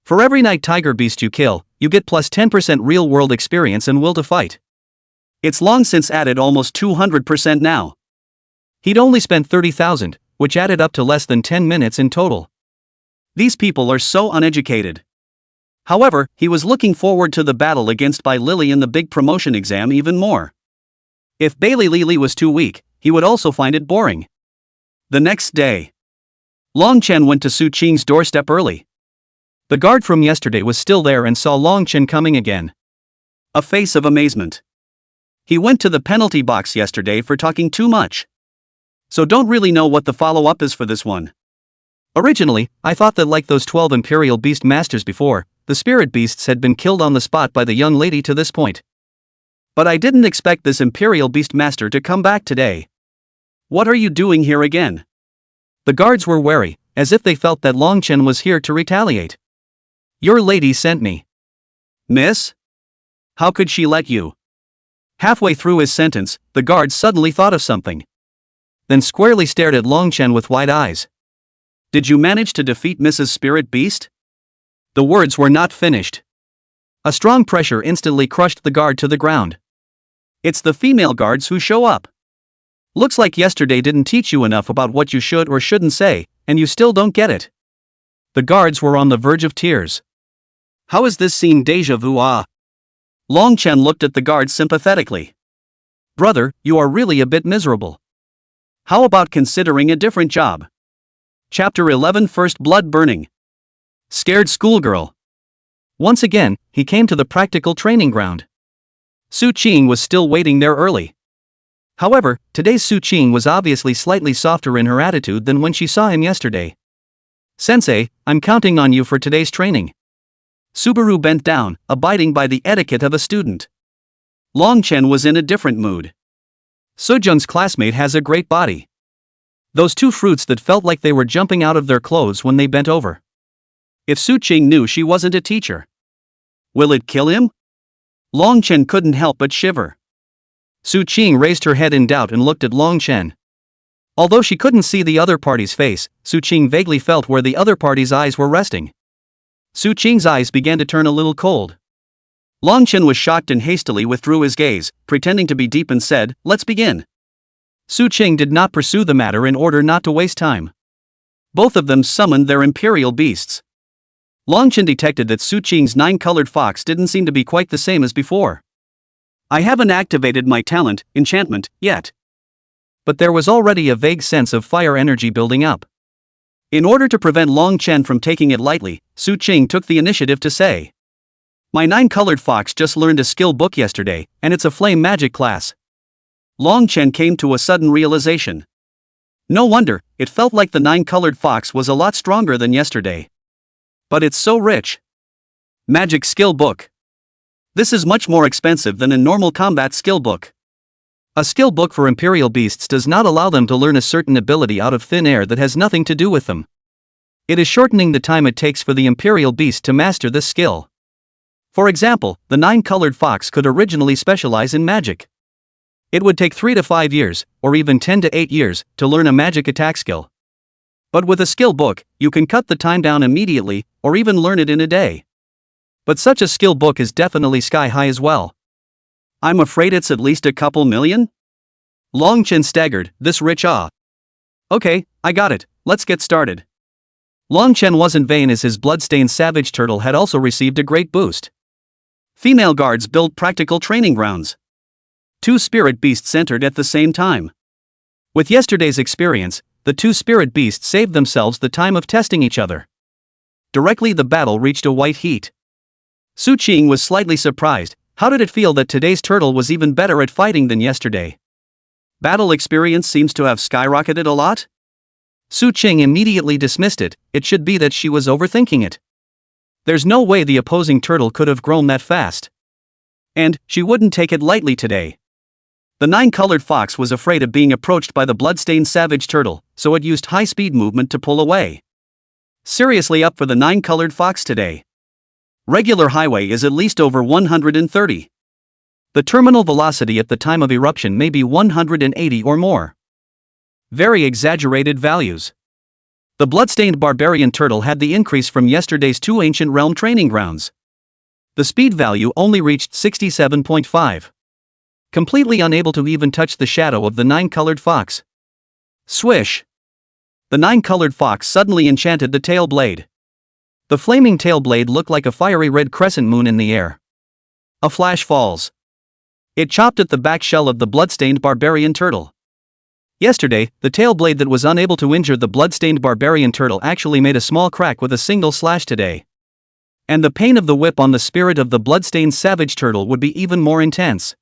S1: For every night tiger beast you kill, you get plus 10% real-world experience and will to fight. It's long since added almost 200% now. He'd only spent 30,000, which added up to less than 10 minutes in total. These people are so uneducated. However, he was looking forward to the battle against Bai Lily in the big promotion exam even more. If Bailey Lily was too weak, he would also find it boring. The next day, Long Chen went to Su Qing's doorstep early. The guard from yesterday was still there and saw Long Chen coming again. A face of amazement. He went to the penalty box yesterday for talking too much. So don't really know what the follow-up is for this one. Originally, I thought that like those 12 Imperial Beast Masters before, the spirit beasts had been killed on the spot by the young lady to this point. But I didn't expect this Imperial Beast Master to come back today. What are you doing here again? The guards were wary, as if they felt that Long Chen was here to retaliate. Your lady sent me. Miss? How could she let you? Halfway through his sentence, the guard suddenly thought of something. Then squarely stared at Long Chen with wide eyes. Did you manage to defeat Mrs. Spirit Beast? The words were not finished. A strong pressure instantly crushed the guard to the ground. It's the female guards who show up. Looks like yesterday didn't teach you enough about what you should or shouldn't say, and you still don't get it. The guards were on the verge of tears. How is this scene déjà vu? Long Chen looked at the guards sympathetically. Brother, you are really a bit miserable. How about considering a different job? Chapter 11 First Blood Burning. Scared schoolgirl. Once again, he came to the practical training ground. Su Qing was still waiting there early. However, today's Su Qing was obviously slightly softer in her attitude than when she saw him yesterday. Sensei, I'm counting on you for today's training. Subaru bent down, abiding by the etiquette of a student. Long Chen was in a different mood. Sujung's classmate has a great body. Those two fruits that felt like they were jumping out of their clothes when they bent over. If Su Qing knew she wasn't a teacher. Will it kill him? Long Chen couldn't help but shiver. Su Qing raised her head in doubt and looked at Long Chen. Although she couldn't see the other party's face, Su Qing vaguely felt where the other party's eyes were resting. Su Qing's eyes began to turn a little cold. Long Chen was shocked and hastily withdrew his gaze, pretending to be deep and said, "Let's begin." Su Qing did not pursue the matter in order not to waste time. Both of them summoned their imperial beasts. Long Chen detected that Su Qing's 9-colored fox didn't seem to be quite the same as before. I haven't activated my talent, enchantment, yet. But there was already a vague sense of fire energy building up. In order to prevent Long Chen from taking it lightly, Su Qing took the initiative to say, "My 9-colored fox just learned a skill book yesterday, and it's a flame magic class." Long Chen came to a sudden realization. No wonder, it felt like the 9-colored fox was a lot stronger than yesterday. But it's so rich. Magic skill book. This is much more expensive than a normal combat skill book. A skill book for Imperial Beasts does not allow them to learn a certain ability out of thin air that has nothing to do with them. It is shortening the time it takes for the Imperial Beast to master this skill. For example, the 9-colored fox could originally specialize in magic. It would take 3 to 5 years, or even 10 to 8 years, to learn a magic attack skill. But with a skill book, you can cut the time down immediately, or even learn it in a day. But such a skill book is definitely sky high as well. I'm afraid it's at least a couple million? Long Chen staggered, this rich Okay, I got it, let's get started. Long Chen wasn't vain as his bloodstained savage turtle had also received a great boost. Female guards built practical training grounds. 2 spirit beasts entered at the same time. With yesterday's experience, the 2 spirit beasts saved themselves the time of testing each other. Directly the battle reached a white heat. Su Qing was slightly surprised. How did it feel that today's turtle was even better at fighting than yesterday? Battle experience seems to have skyrocketed a lot? Su Qing immediately dismissed it. It should be that she was overthinking it. There's no way the opposing turtle could have grown that fast. And she wouldn't take it lightly today. The 9-colored fox was afraid of being approached by the bloodstained savage turtle, so it used high-speed movement to pull away. Seriously up for the 9-colored fox today. Regular highway is at least over 130. The terminal velocity at the time of eruption may be 180 or more. Very exaggerated values. The bloodstained barbarian turtle had the increase from yesterday's 2 ancient realm training grounds. The speed value only reached 67.5. Completely unable to even touch the shadow of the 9-colored fox. Swish! The 9-colored fox suddenly enchanted the tail blade. The flaming tail blade looked like a fiery red crescent moon in the air. A flash falls. It chopped at the back shell of the bloodstained barbarian turtle. Yesterday, the tail blade that was unable to injure the bloodstained barbarian turtle actually made a small crack with a single slash today. And the pain of the whip on the spirit of the bloodstained savage turtle would be even more intense.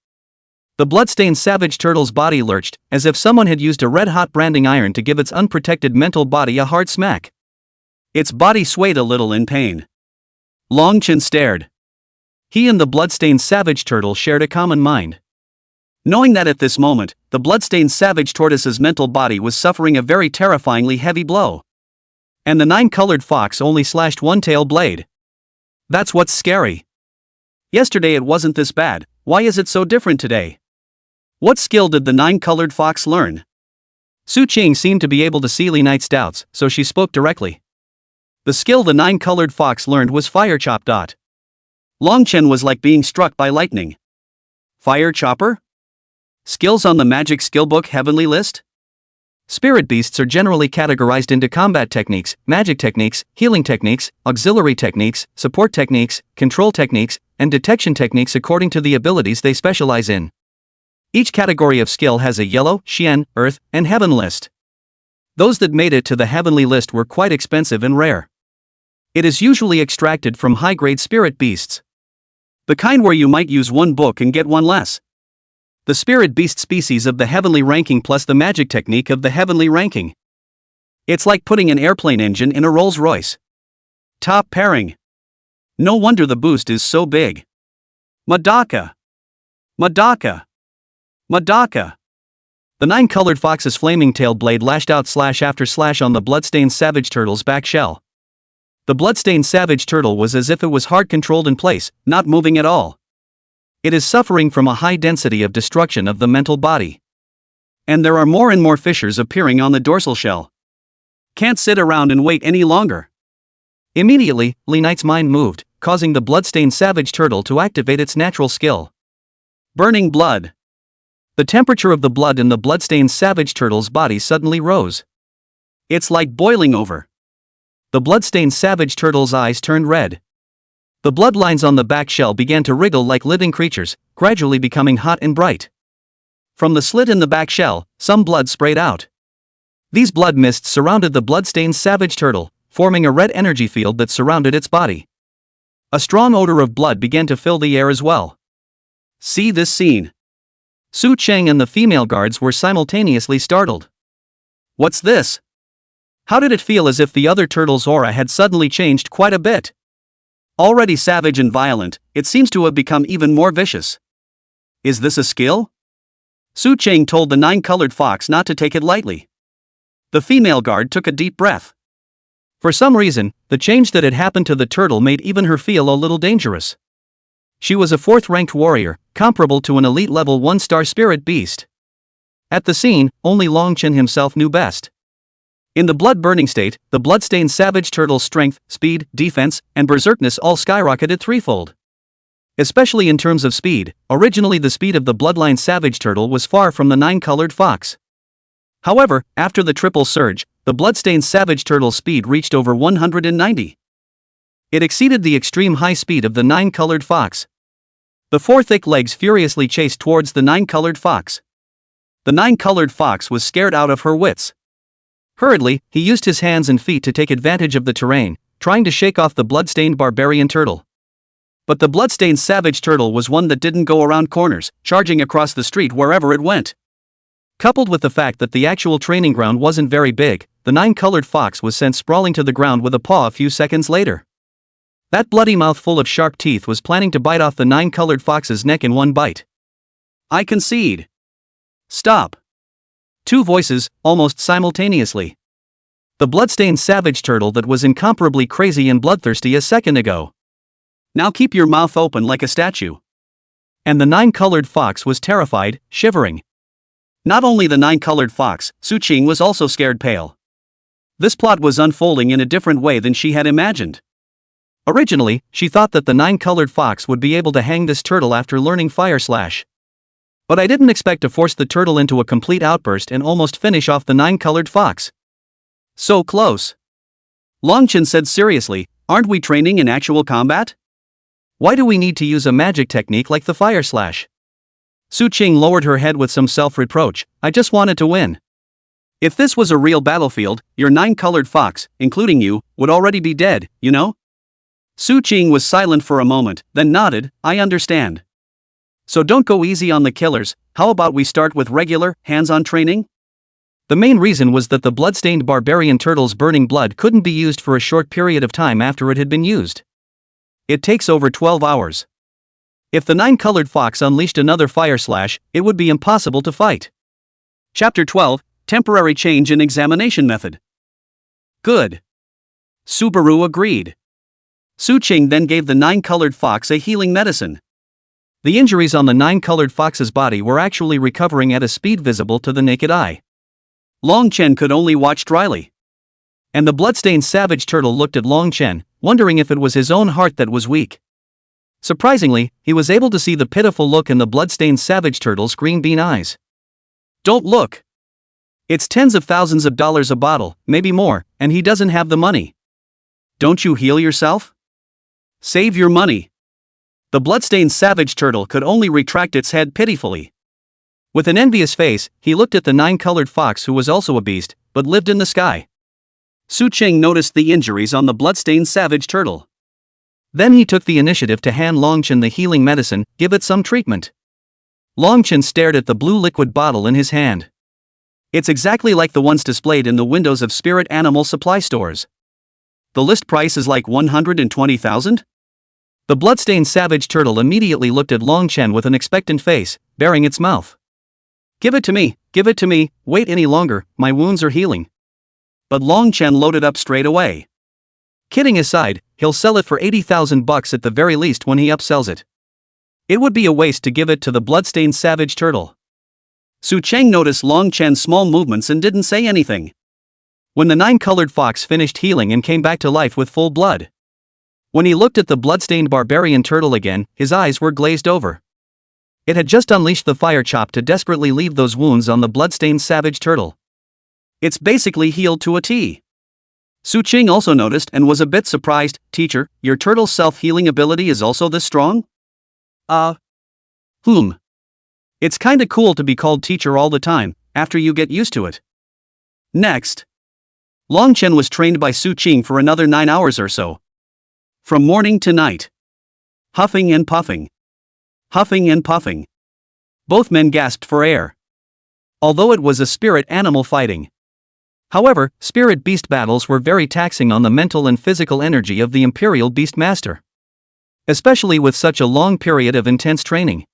S1: The bloodstained savage turtle's body lurched, as if someone had used a red-hot branding iron to give its unprotected mental body a hard smack. Its body swayed a little in pain. Longchenn stared. He and the bloodstained savage turtle shared a common mind. Knowing that at this moment, the bloodstained savage tortoise's mental body was suffering a very terrifyingly heavy blow. And the 9-colored fox only slashed one tail blade. That's what's scary. Yesterday it wasn't this bad, why is it so different today? What skill did the 9-colored fox learn? Su Qing seemed to be able to see Li Knight's doubts, so she spoke directly. The skill the 9-colored fox learned was Fire Chop. Longchenn was like being struck by lightning. Fire Chopper? Skills on the magic skillbook heavenly list? Spirit beasts are generally categorized into combat techniques, magic techniques, healing techniques, auxiliary techniques, support techniques, control techniques, and detection techniques according to the abilities they specialize in. Each category of skill has a yellow, xian, earth, and heaven list. Those that made it to the heavenly list were quite expensive and rare. It is usually extracted from high-grade spirit beasts. The kind where you might use one book and get one less. The spirit beast species of the heavenly ranking plus the magic technique of the heavenly ranking. It's like putting an airplane engine in a Rolls-Royce. Top pairing. No wonder the boost is so big. Madaka. Madaka. Madaka. The 9-colored fox's flaming tail blade lashed out slash after slash on the bloodstained savage turtle's back shell. The bloodstained savage turtle was as if it was hard controlled in place, not moving at all. It is suffering from a high density of destruction of the mental body. And there are more and more fissures appearing on the dorsal shell. Can't sit around and wait any longer. Immediately, Li Knight's mind moved, causing the bloodstained savage turtle to activate its natural skill. Burning blood. The temperature of the blood in the bloodstained savage turtle's body suddenly rose. It's like boiling over. The bloodstained savage turtle's eyes turned red. The bloodlines on the back shell began to wriggle like living creatures, gradually becoming hot and bright. From the slit in the back shell, some blood sprayed out. These blood mists surrounded the bloodstained savage turtle, forming a red energy field that surrounded its body. A strong odor of blood began to fill the air as well. See this scene. Su Cheng and the female guards were simultaneously startled. What's this? How did it feel as if the other turtle's aura had suddenly changed quite a bit? Already savage and violent, it seems to have become even more vicious. Is this a skill? Su Cheng told the 9-colored fox not to take it lightly. The female guard took a deep breath. For some reason, the change that had happened to the turtle made even her feel a little dangerous. She was a 4th-ranked warrior, comparable to an elite level 1-star spirit beast. At the scene, only Longchenn himself knew best. In the blood-burning state, the bloodstained savage turtle's strength, speed, defense, and berserkness all skyrocketed threefold. Especially in terms of speed, originally the speed of the bloodline savage turtle was far from the 9-colored fox. However, after the triple surge, the bloodstained savage turtle's speed reached over 190. It exceeded the extreme high speed of the 9-colored fox. The 4 thick legs furiously chased towards the 9-colored fox. The 9-colored fox was scared out of her wits. Hurriedly, he used his hands and feet to take advantage of the terrain, trying to shake off the bloodstained barbarian turtle. But the bloodstained savage turtle was one that didn't go around corners, charging across the street wherever it went. Coupled with the fact that the actual training ground wasn't very big, the 9-colored fox was sent sprawling to the ground with a paw a few seconds later. That bloody mouth full of sharp teeth was planning to bite off the 9-colored fox's neck in one bite. I concede. Stop. 2 voices, almost simultaneously. The bloodstained savage turtle that was incomparably crazy and bloodthirsty a second ago. Now keep your mouth open like a statue. And the nine-colored fox was terrified, shivering. Not only the nine-colored fox, Su-ching was also scared pale. This plot was unfolding in a different way than she had imagined. Originally, she thought that the nine-colored fox would be able to hang this turtle after learning Fire Slash. But I didn't expect to force the turtle into a complete outburst and almost finish off the nine-colored fox. So close. Longchen said seriously, aren't we training in actual combat? Why do we need to use a magic technique like the Fire Slash? Su-ching lowered her head with some self-reproach, I just wanted to win. If this was a real battlefield, your nine-colored fox, including you, would already be dead, you know? Su-ching was silent for a moment, then nodded, I understand. So don't go easy on the killers, how about we start with regular, hands-on training? The main reason was that the blood-stained barbarian turtle's burning blood couldn't be used for a short period of time after it had been used. It takes over 12 hours. If the nine-colored fox unleashed another Fire Slash, it would be impossible to fight. Chapter 12, Temporary Change in Examination Method. Good. Subaru agreed. Su-ching then gave the nine-colored fox a healing medicine. The injuries on the nine-colored fox's body were actually recovering at a speed visible to the naked eye. Longchen could only watch dryly. And the bloodstained savage turtle looked at Longchen, wondering if it was his own heart that was weak. Surprisingly, he was able to see the pitiful look in the bloodstained savage turtle's green bean eyes. Don't look. It's tens of thousands of dollars a bottle, maybe more, and he doesn't have the money. Don't you heal yourself? Save your money. The bloodstained savage turtle could only retract its head pitifully. With an envious face, he looked at the nine-colored fox who was also a beast, but lived in the sky. Su-ching noticed the injuries on the bloodstained savage turtle. Then he took the initiative to hand Longchen the healing medicine, give it some treatment. Longchen stared at the blue liquid bottle in his hand. It's exactly like the ones displayed in the windows of spirit animal supply stores. The list price is like 120,000? The bloodstained savage turtle immediately looked at Longchen with an expectant face, baring its mouth. Give it to me, wait any longer, my wounds are healing. But Longchen loaded up straight away. Kidding aside, he'll sell it for 80,000 bucks at the very least when he upsells it. It would be a waste to give it to the bloodstained savage turtle. Su-ching noticed Longchen's small movements and didn't say anything. When the nine-colored fox finished healing and came back to life with full blood. When he looked at the bloodstained barbarian turtle again, his eyes were glazed over. It had just unleashed the fire chop to desperately leave those wounds on the bloodstained savage turtle. It's basically healed to a T. Su-ching also noticed and was a bit surprised, Teacher, your turtle's self-healing ability is also this strong? It's kinda cool to be called teacher all the time, after you get used to it. Next. Longchen was trained by Su-ching for another 9 hours or so. From morning to night. Huffing and puffing. Huffing and puffing. Both men gasped for air. Although it was a spirit animal fighting. However, spirit beast battles were very taxing on the mental and physical energy of the Imperial Beast Master. Especially with such a long period of intense training.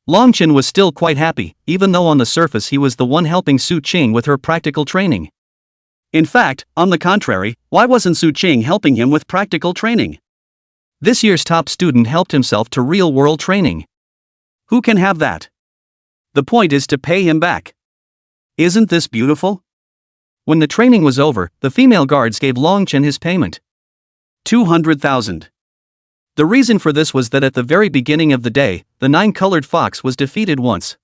S1: Longchen was still quite happy, even though on the surface he was the one helping Su-ching with her practical training. In fact, on the contrary, why wasn't Su-ching helping him with practical training? This year's top student helped himself to real-world training. Who can have that? The point is to pay him back. Isn't this beautiful? When the training was over, the female guards gave Longchen his payment. 200,000. The reason for this was that at the very beginning of the day, the nine-colored fox was defeated once.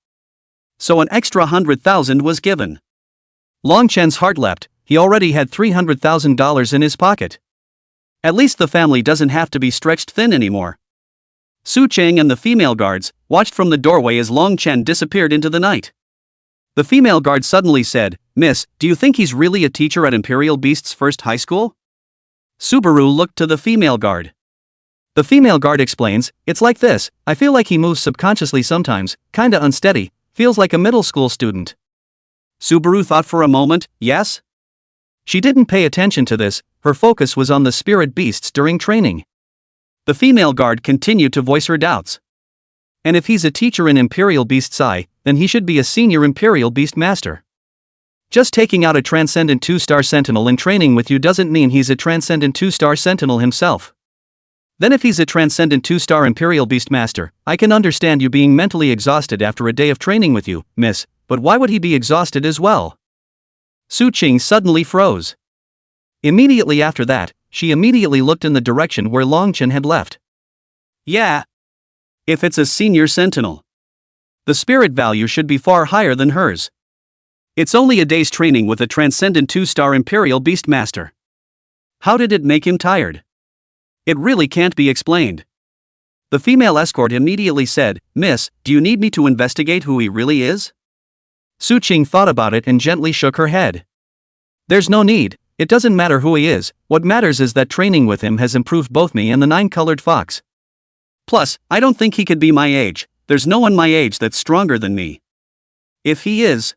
S1: So an extra 100,000 was given. Longchen's heart leapt, he already had $300,000 in his pocket. At least the family doesn't have to be stretched thin anymore. Su-ching and the female guards watched from the doorway as Longchen disappeared into the night. The female guard suddenly said, Miss, do you think he's really a teacher at Imperial Beast's first high school? Subaru looked to the female guard. The female guard explains, it's like this, I feel like he moves subconsciously sometimes, kinda unsteady, feels like a middle school student. Subaru thought for a moment, yes? She didn't pay attention to this, her focus was on the spirit beasts during training. The female guard continued to voice her doubts. And if he's a teacher in Imperial Beast's eye, then he should be a senior Imperial Beast Master. Just taking out a Transcendent 2-star Sentinel in training with you doesn't mean he's a Transcendent 2-star Sentinel himself. Then if he's a transcendent 2-star Imperial Beastmaster, I can understand you being mentally exhausted after a day of training with you, miss, but why would he be exhausted as well? Su Qing suddenly froze. Immediately after that, she immediately looked in the direction where Long Chen had left. Yeah. If it's a senior sentinel, the spirit value should be far higher than hers. It's only a day's training with a transcendent 2-star Imperial Beastmaster. How did it make him tired? It really can't be explained. The female escort immediately said, Miss, do you need me to investigate who he really is? Su Qing thought about it and gently shook her head. There's no need, it doesn't matter who he is, what matters is that training with him has improved both me and the 9-colored fox. Plus, I don't think he could be my age, there's no one my age that's stronger than me. If he is...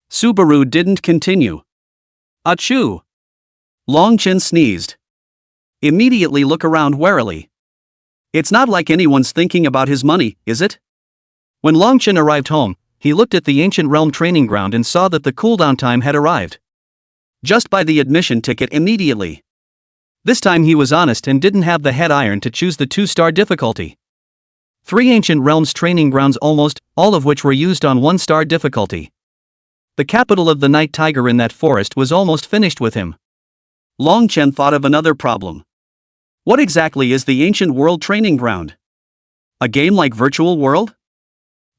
S1: Subaru didn't continue. Achoo! Long Chen sneezed. Immediately look around warily. It's not like anyone's thinking about his money, is it? When Long Chen arrived home, he looked at the ancient realm training ground and saw that the cooldown time had arrived. Just buy the admission ticket immediately. This time he was honest and didn't have the head iron to choose the 2-star difficulty. 3 ancient realms training grounds, almost all of which were used on 1-star difficulty. The capital of the Night Tiger in that forest was almost finished with him. Long Chen thought of another problem. What exactly is the ancient world training ground? A game like Virtual World?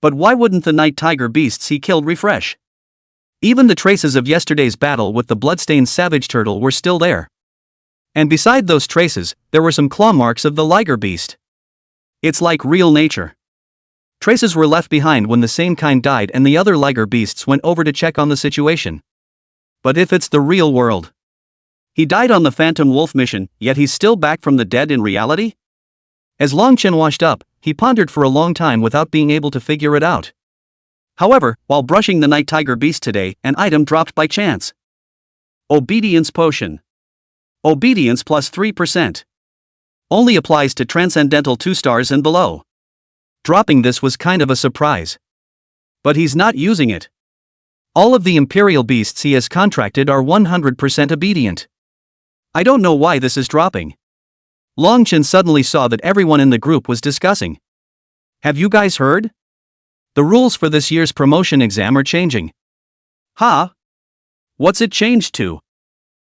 S1: But why wouldn't the Night Tiger beasts he killed refresh? Even the traces of yesterday's battle with the bloodstained savage turtle were still there. And beside those traces, there were some claw marks of the liger beast. It's like real nature. Traces were left behind when the same kind died and the other liger beasts went over to check on the situation. But if it's the real world? He died on the Phantom Wolf mission, yet he's still back from the dead in reality? As Long Chen washed up, he pondered for a long time without being able to figure it out. However, while brushing the Night Tiger beast today, an item dropped by chance. Obedience Potion. Obedience plus 3%. Only applies to Transcendental 2 stars and below. Dropping this was kind of a surprise. But he's not using it. All of the Imperial beasts he has contracted are 100% obedient. I don't know why this is dropping. Long Chen suddenly saw that everyone in the group was discussing. Have you guys heard? The rules for this year's promotion exam are changing. Huh? What's it changed to?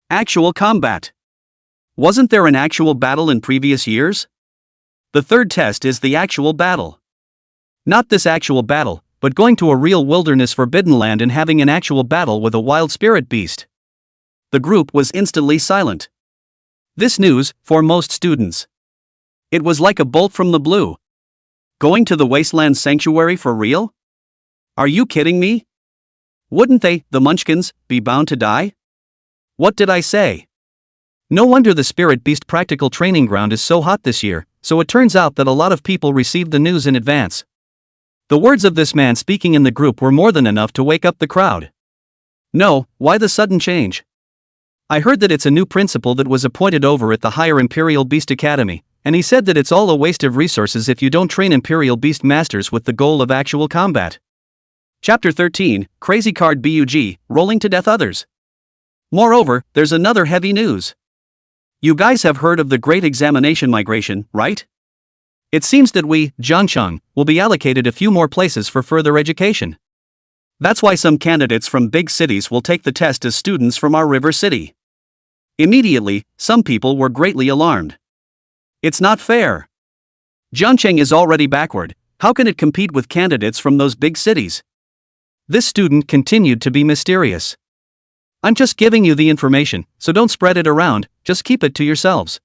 S1: Actual combat. Wasn't there an actual battle in previous years? The third test is the actual battle. Not this actual battle, but going to a real wilderness forbidden land and having an actual battle with a wild spirit beast. The group was instantly silent. This news, for most students. It was like a bolt from the blue. Going to the Wasteland Sanctuary for real? Are you kidding me? Wouldn't they, the Munchkins, be bound to die? What did I say? No wonder the Spirit Beast practical training ground is so hot this year, so it turns out that a lot of people received the news in advance. The words of this man speaking in the group were more than enough to wake up the crowd. No, why the sudden change? I heard that it's a new principal that was appointed over at the higher Imperial Beast Academy, and he said that it's all a waste of resources if you don't train Imperial Beast Masters with the goal of actual combat. Chapter 13, Crazy Card Bug, Rolling to Death Others. Moreover, there's another heavy news. You guys have heard of the Great Examination Migration, right? It seems that we, Jiangcheng, will be allocated a few more places for further education. That's why some candidates from big cities will take the test as students from our river city. Immediately, some people were greatly alarmed. It's not fair. Jiangcheng is already backward, how can it compete with candidates from those big cities? This student continued to be mysterious. I'm just giving you the information, so don't spread it around, just keep it to yourselves.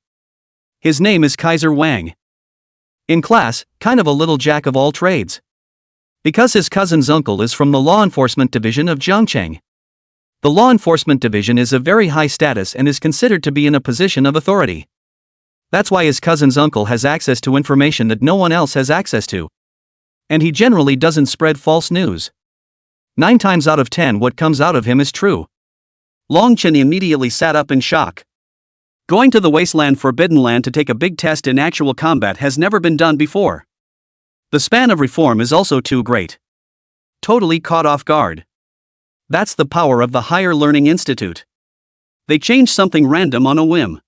S1: His name is Kaiser Wang. In class, kind of a little jack of all trades. Because his cousin's uncle is from the Law Enforcement Division of Jiangcheng. The Law Enforcement Division is of very high status and is considered to be in a position of authority. That's why his cousin's uncle has access to information that no one else has access to. And he generally doesn't spread false news. 9 times out of 10 what comes out of him is true. Long Chen immediately sat up in shock. Going to the Wasteland Forbidden Land to take a big test in actual combat has never been done before. The span of reform is also too great. Totally caught off guard. That's the power of the Higher Learning Institute. They change something random on a whim.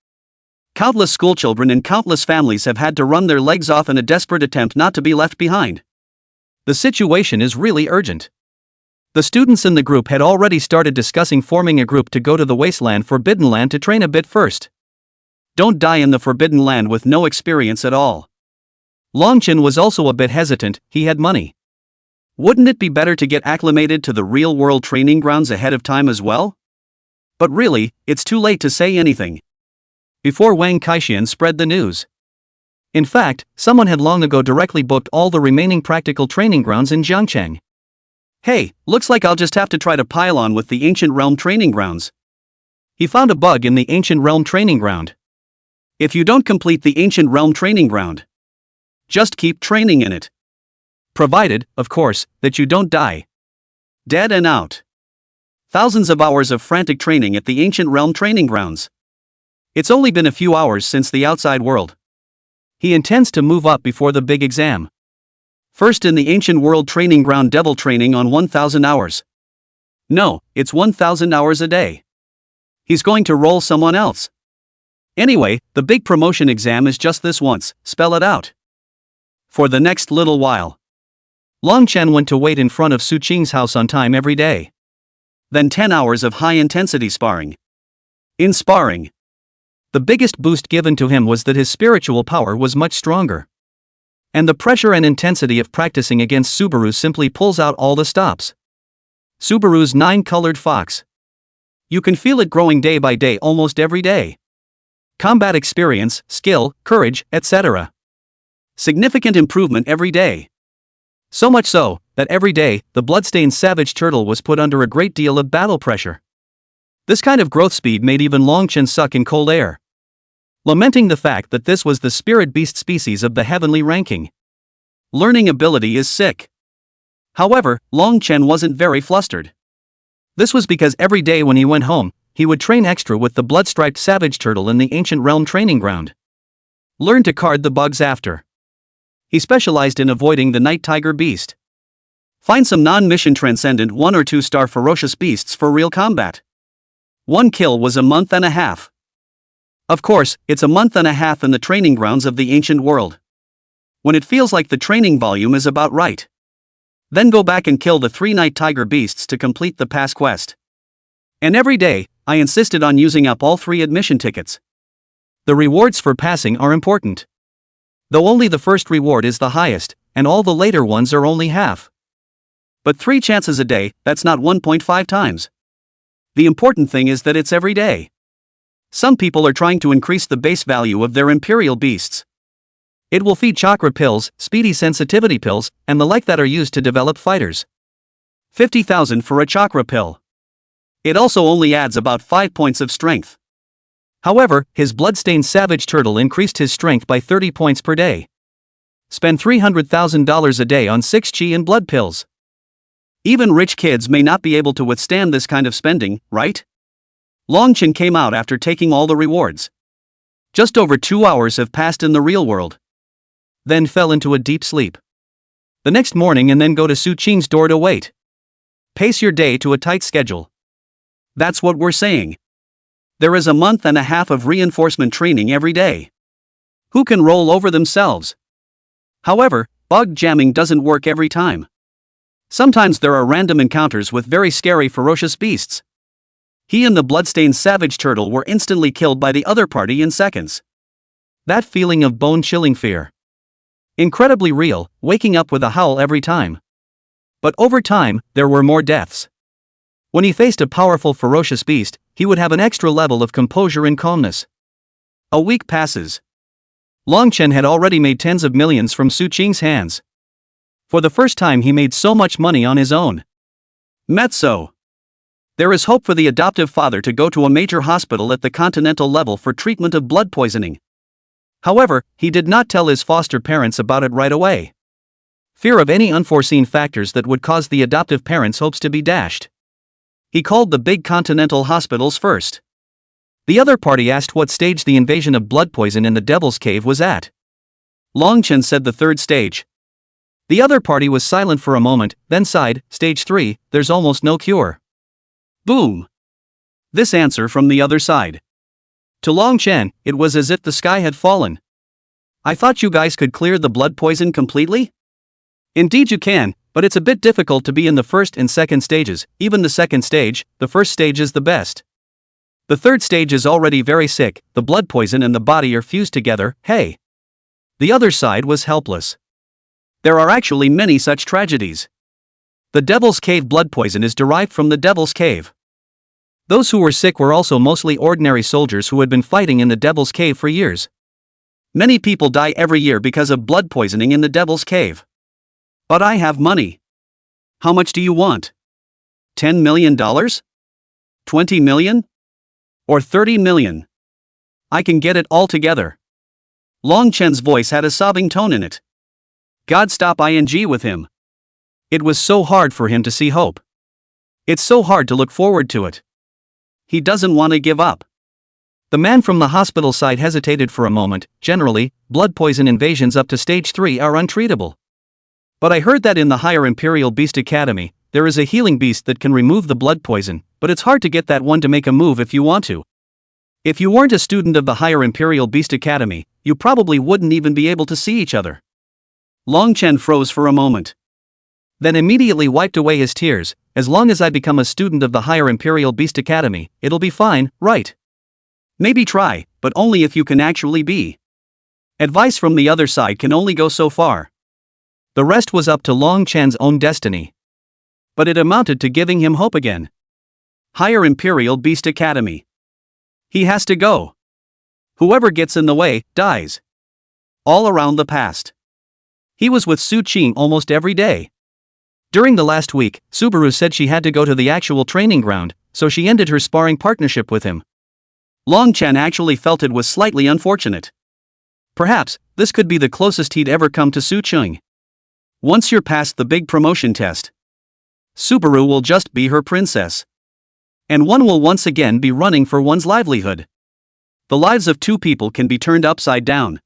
S1: Countless schoolchildren and countless families have had to run their legs off in a desperate attempt not to be left behind. The situation is really urgent. The students in the group had already started discussing forming a group to go to the wasteland Forbidden Land to train a bit first. Don't die in the Forbidden Land with no experience at all. Longchen was also a bit hesitant, he had money. Wouldn't it be better to get acclimated to the real-world training grounds ahead of time as well? But really, it's too late to say anything. Before Wang Kaixian spread the news. In fact, someone had long ago directly booked all the remaining practical training grounds in Jiangcheng. Hey, looks like I'll just have to try to pile on with the Ancient Realm training grounds. He found a bug in the Ancient Realm training ground. If you don't complete the Ancient Realm training ground, just keep training in it. Provided, of course, that you don't die dead and out. Thousands of hours of frantic training at the Ancient Realm training grounds. It's only been a few hours since the outside world. He intends to move up before the big exam. First in the Ancient World training ground, devil training on 1,000 hours. No, it's 1,000 hours a day. He's going to roll someone else. Anyway, the big promotion exam is just this once, spell it out. For the next little while, Longchen went to wait in front of Su Qing's house on time every day. Then 10 hours of high-intensity sparring. In sparring, the biggest boost given to him was that his spiritual power was much stronger. And the pressure and intensity of practicing against Subaru simply pulls out all the stops. Subaru's 9-colored fox. You can feel it growing day by day almost every day. Combat experience, skill, courage, etc. Significant improvement every day. So much so, that every day, the bloodstained savage turtle was put under a great deal of battle pressure. This kind of growth speed made even Longchen suck in cold air, lamenting the fact that this was the spirit beast species of the heavenly ranking. Learning ability is sick. However, Longchen wasn't very flustered. This was because every day when he went home, he would train extra with the blood-striped savage turtle in the Ancient Realm training ground. Learn to card the bugs after. He specialized in avoiding the night tiger beast. Find some non-mission transcendent 1 or 2 star ferocious beasts for real combat. 1 kill was a month and a half. Of course, it's a month and a half in the training grounds of the ancient world. When it feels like the training volume is about right. Then go back and kill the 3 night tiger beasts to complete the pass quest. And every day, I insisted on using up all 3 admission tickets. The rewards for passing are important. Though only the first reward is the highest, and all the later ones are only half. But 3 chances a day, that's not 1.5 times. The important thing is that it's every day. Some people are trying to increase the base value of their imperial beasts. It will feed chakra pills, speedy sensitivity pills, and the like that are used to develop fighters. 50,000 for a chakra pill. It also only adds about 5 points of strength. However, his bloodstained savage turtle increased his strength by 30 points per day. Spend $300,000 a day on 6 chi and blood pills. Even rich kids may not be able to withstand this kind of spending, right? Longchen came out after taking all the rewards. Just over 2 hours have passed in the real world. Then fell into a deep sleep. The next morning and then go to Su Qing's door to wait. Pace your day to a tight schedule. That's what we're saying. There is a month and a half of reinforcement training every day. Who can roll over themselves? However, bug jamming doesn't work every time. Sometimes there are random encounters with very scary ferocious beasts. He and the bloodstained savage turtle were instantly killed by the other party in seconds. That feeling of bone-chilling fear. Incredibly real, waking up with a howl every time. But over time, there were more deaths. When he faced a powerful ferocious beast, he would have an extra level of composure and calmness. A week passes. Longchen had already made tens of millions from Su Qing's hands. For the first time he made so much money on his own. Mezzo. There is hope for the adoptive father to go to a major hospital at the continental level for treatment of blood poisoning. However, he did not tell his foster parents about it right away. Fear of any unforeseen factors that would cause the adoptive parents' hopes to be dashed. He called the big continental hospitals first. The other party asked what stage the invasion of blood poison in the Devil's Cave was at. Longchen said the 3rd stage. The other party was silent for a moment, then sighed, "Stage 3, there's almost no cure." Boom! This answer from the other side. To Long Chen, it was as if the sky had fallen. I thought you guys could clear the blood poison completely? Indeed you can, but it's a bit difficult to be in the first and second stages, even the second stage. The first stage is the best. The third stage is already very sick, the blood poison and the body are fused together, hey. The other side was helpless. There are actually many such tragedies. The Devil's Cave blood poison is derived from the Devil's Cave. Those who were sick were also mostly ordinary soldiers who had been fighting in the Devil's Cave for years. Many people die every year because of blood poisoning in the Devil's Cave. But I have money. How much do you want? $10 million? $20 million? Or $30 million? I can get it all together. Long Chen's voice had a sobbing tone in it. God stop ing with him. It was so hard for him to see hope. It's so hard to look forward to it. He doesn't want to give up. The man from the hospital side hesitated for a moment. Generally, blood poison invasions up to stage 3 are untreatable. But I heard that in the higher Imperial Beast Academy, there is a healing beast that can remove the blood poison, but it's hard to get that one to make a move if you want to. If you weren't a student of the higher Imperial Beast Academy, you probably wouldn't even be able to see each other. Long Chen froze for a moment. Then immediately wiped away his tears. As long as I become a student of the higher Imperial Beast Academy, it'll be fine, right? Maybe try, but only if you can actually be. Advice from the other side can only go so far. The rest was up to Long Chen's own destiny. But it amounted to giving him hope again. Higher Imperial Beast Academy. He has to go. Whoever gets in the way, dies. All around the past. He was with Su Qing almost every day. During the last week, Subaru said she had to go to the actual training ground, so she ended her sparring partnership with him. Long Chen actually felt it was slightly unfortunate. Perhaps, this could be the closest he'd ever come to Su Qing. Once you're past the big promotion test, Subaru will just be her princess. And one will once again be running for one's livelihood. The lives of two people can be turned upside down.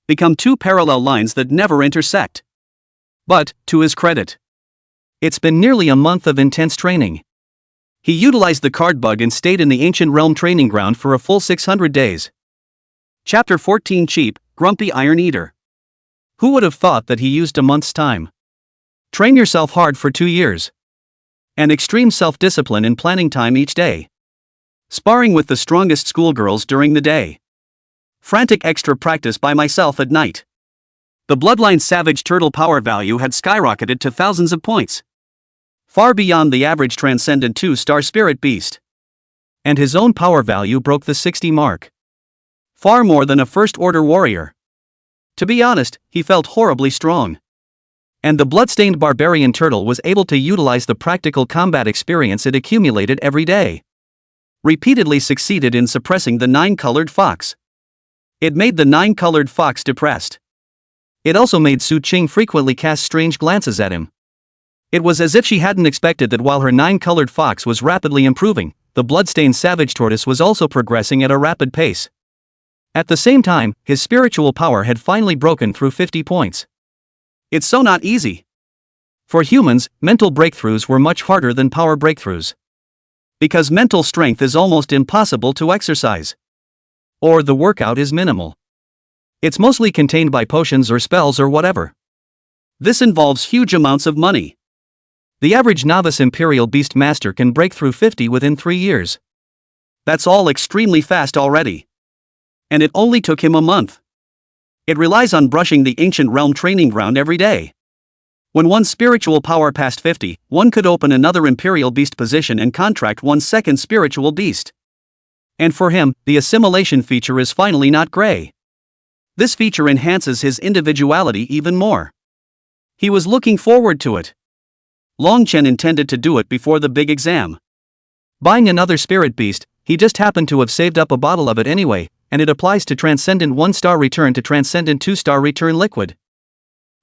S1: Become two parallel lines that never intersect. But, to his credit, it's been nearly a month of intense training. He utilized the card bug and stayed in the Ancient Realm training ground for a full 600 days. Chapter 14 Cheap, Grumpy Iron Eater. Who would have thought that he used a month's time? Train yourself hard for 2 years. And extreme self-discipline in planning time each day. Sparring with the strongest schoolgirls during the day. Frantic extra practice by myself at night. The Bloodline Savage Turtle power value had skyrocketed to thousands of points. Far beyond the average Transcendent 2-star Spirit Beast. And his own power value broke the 60 mark. Far more than a First-Order warrior. To be honest, he felt horribly strong. And the bloodstained barbarian turtle was able to utilize the practical combat experience it accumulated every day. Repeatedly succeeded in suppressing the 9-colored fox. It made the 9-colored fox depressed. It also made Su Qing frequently cast strange glances at him. It was as if she hadn't expected that while her 9-colored fox was rapidly improving, the bloodstained savage tortoise was also progressing at a rapid pace. At the same time, his spiritual power had finally broken through 50 points. It's so not easy. For humans, mental breakthroughs were much harder than power breakthroughs. Because mental strength is almost impossible to exercise. Or the workout is minimal. It's mostly contained by potions or spells or whatever. This involves huge amounts of money. The average novice Imperial Beast Master can break through 50 within 3 years. That's all extremely fast already. And it only took him a month. It relies on brushing the Ancient Realm training ground every day. When one's spiritual power passed 50, one could open another Imperial Beast position and contract one's second spiritual beast. And for him, the assimilation feature is finally not gray. This feature enhances his individuality even more. He was looking forward to it. Long Chen intended to do it before the big exam. Buying another spirit beast, he just happened to have saved up a bottle of it anyway, and it applies to Transcendent 1-star return to Transcendent 2-star return liquid.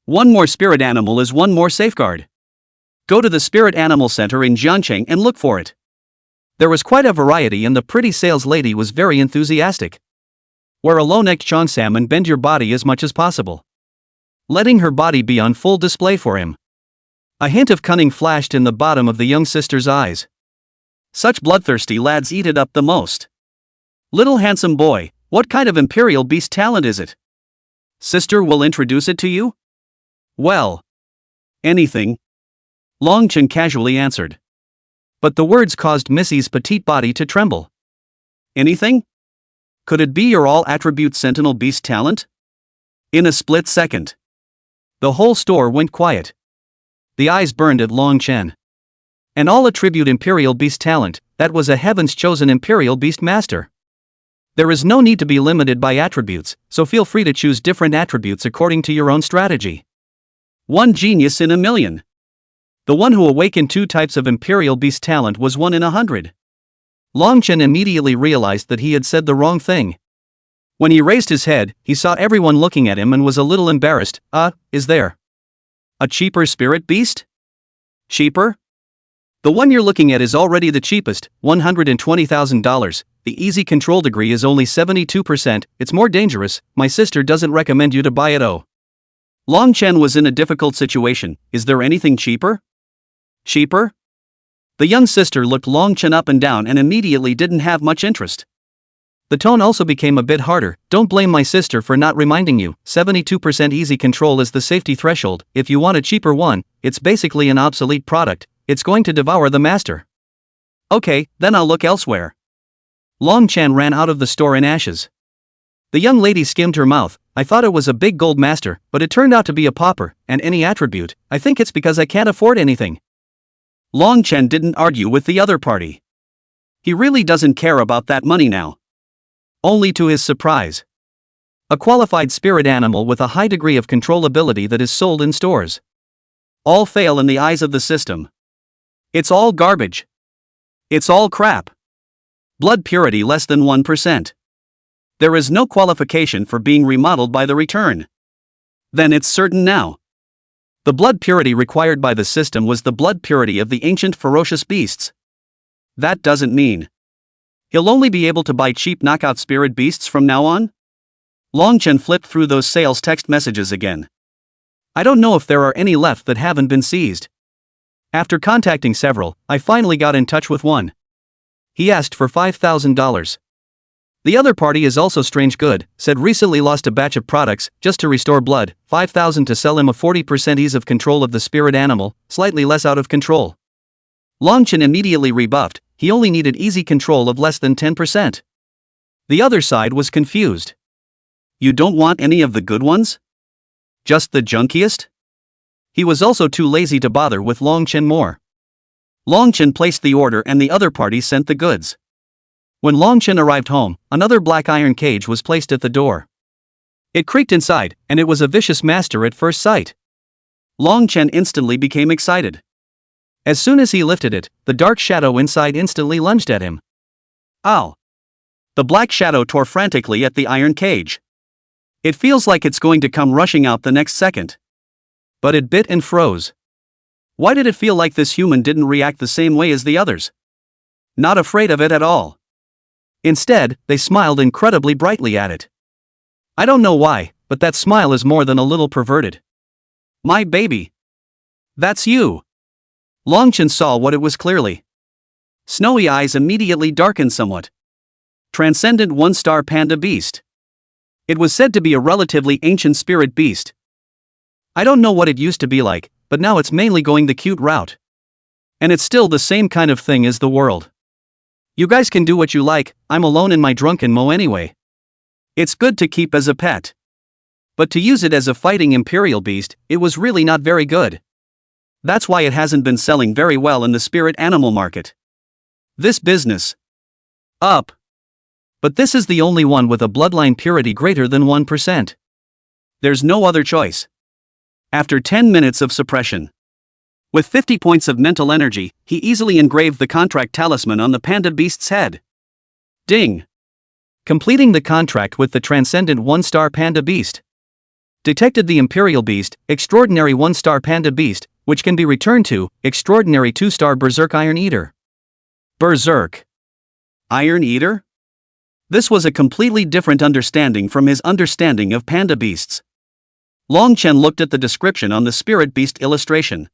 S1: One more spirit animal is one more safeguard. Go to the Spirit Animal Center in Jiancheng and look for it. There was quite a variety and the pretty sales lady was very enthusiastic. Wear a low-necked cheongsam and bend your body as much as possible. Letting her body be on full display for him. A hint of cunning flashed in the bottom of the young sister's eyes. Such bloodthirsty lads eat it up the most. Little handsome boy, what kind of imperial beast talent is it? Sister will introduce it to you? Well, anything. Longchen casually answered. But the words caused Missy's petite body to tremble. Anything? Could it be your all-attribute sentinel beast talent? In a split second, the whole store went quiet. The eyes burned at Longchen. An all-attribute imperial beast talent, that was a heavens-chosen imperial beast master. There is no need to be limited by attributes, so feel free to choose different attributes according to your own strategy. One genius in a million. The one who awakened 2 types of imperial beast talent was 1 in 100. Longchen immediately realized that he had said the wrong thing. When he raised his head, he saw everyone looking at him and was a little embarrassed. Is there a cheaper spirit beast? Cheaper? The one you're looking at is already the cheapest, $120,000. The easy control degree is only 72%, it's more dangerous, my sister doesn't recommend you to buy it. Longchen was in a difficult situation. Is there anything cheaper? Cheaper? The young sister looked Longchen up and down and immediately didn't have much interest. The tone also became a bit harder. Don't blame my sister for not reminding you, 72% easy control is the safety threshold. If you want a cheaper one, it's basically an obsolete product, it's going to devour the master. Okay, then I'll look elsewhere. Longchen ran out of the store in ashes. The young lady skimmed her mouth. I thought it was a big gold master, but it turned out to be a pauper, and any attribute, I think it's because I can't afford anything. Longchen didn't argue with the other party. He really doesn't care about that money now. Only to his surprise, a qualified spirit animal with a high degree of controllability that is sold in stores. All fail in the eyes of the system. It's all garbage. It's all crap. Blood purity less than 1%. There is no qualification for being remodeled by the return. Then it's certain now. The blood purity required by the system was the blood purity of the ancient ferocious beasts. That doesn't mean he'll only be able to buy cheap knockout spirit beasts from now on? Longchen flipped through those sales text messages again. I don't know if there are any left that haven't been seized. After contacting several, I finally got in touch with one. He asked for $5,000. The other party is also strange good, said recently lost a batch of products, just to restore blood, $5,000 to sell him a 40% ease of control of the spirit animal, slightly less out of control. Longchen immediately rebuffed, he only needed easy control of less than 10%. The other side was confused. You don't want any of the good ones? Just the junkiest? He was also too lazy to bother with Longchen more. Longchen placed the order and the other party sent the goods. When Longchen arrived home, another black iron cage was placed at the door. It creaked inside, and it was a vicious master at first sight. Longchen instantly became excited. As soon as he lifted it, the dark shadow inside instantly lunged at him. Ow! The black shadow tore frantically at the iron cage. It feels like it's going to come rushing out the next second. But it bit and froze. Why did it feel like this human didn't react the same way as the others? Not afraid of it at all. Instead, they smiled incredibly brightly at it. I don't know why, but that smile is more than a little perverted. My baby. That's you. Longchen saw what it was clearly. Snowy eyes immediately darkened somewhat. Transcendent 1-star panda beast. It was said to be a relatively ancient spirit beast. I don't know what it used to be like, but now it's mainly going the cute route. And it's still the same kind of thing as the world. You guys can do what you like, I'm alone in my drunken mo anyway. It's good to keep as a pet. But to use it as a fighting imperial beast, it was really not very good. That's why it hasn't been selling very well in the spirit animal market. This business. Up. But this is the only one with a bloodline purity greater than 1%. There's no other choice. After 10 minutes of suppression, with 50 points of mental energy, he easily engraved the contract talisman on the panda beast's head. Ding! Completing the contract with the transcendent 1-star panda beast. Detected the imperial beast, extraordinary 1-star panda beast, which can be returned to, extraordinary 2-star berserk iron eater. Berserk. Iron eater? This was a completely different understanding from his understanding of panda beasts. Longchen looked at the description on the spirit beast illustration.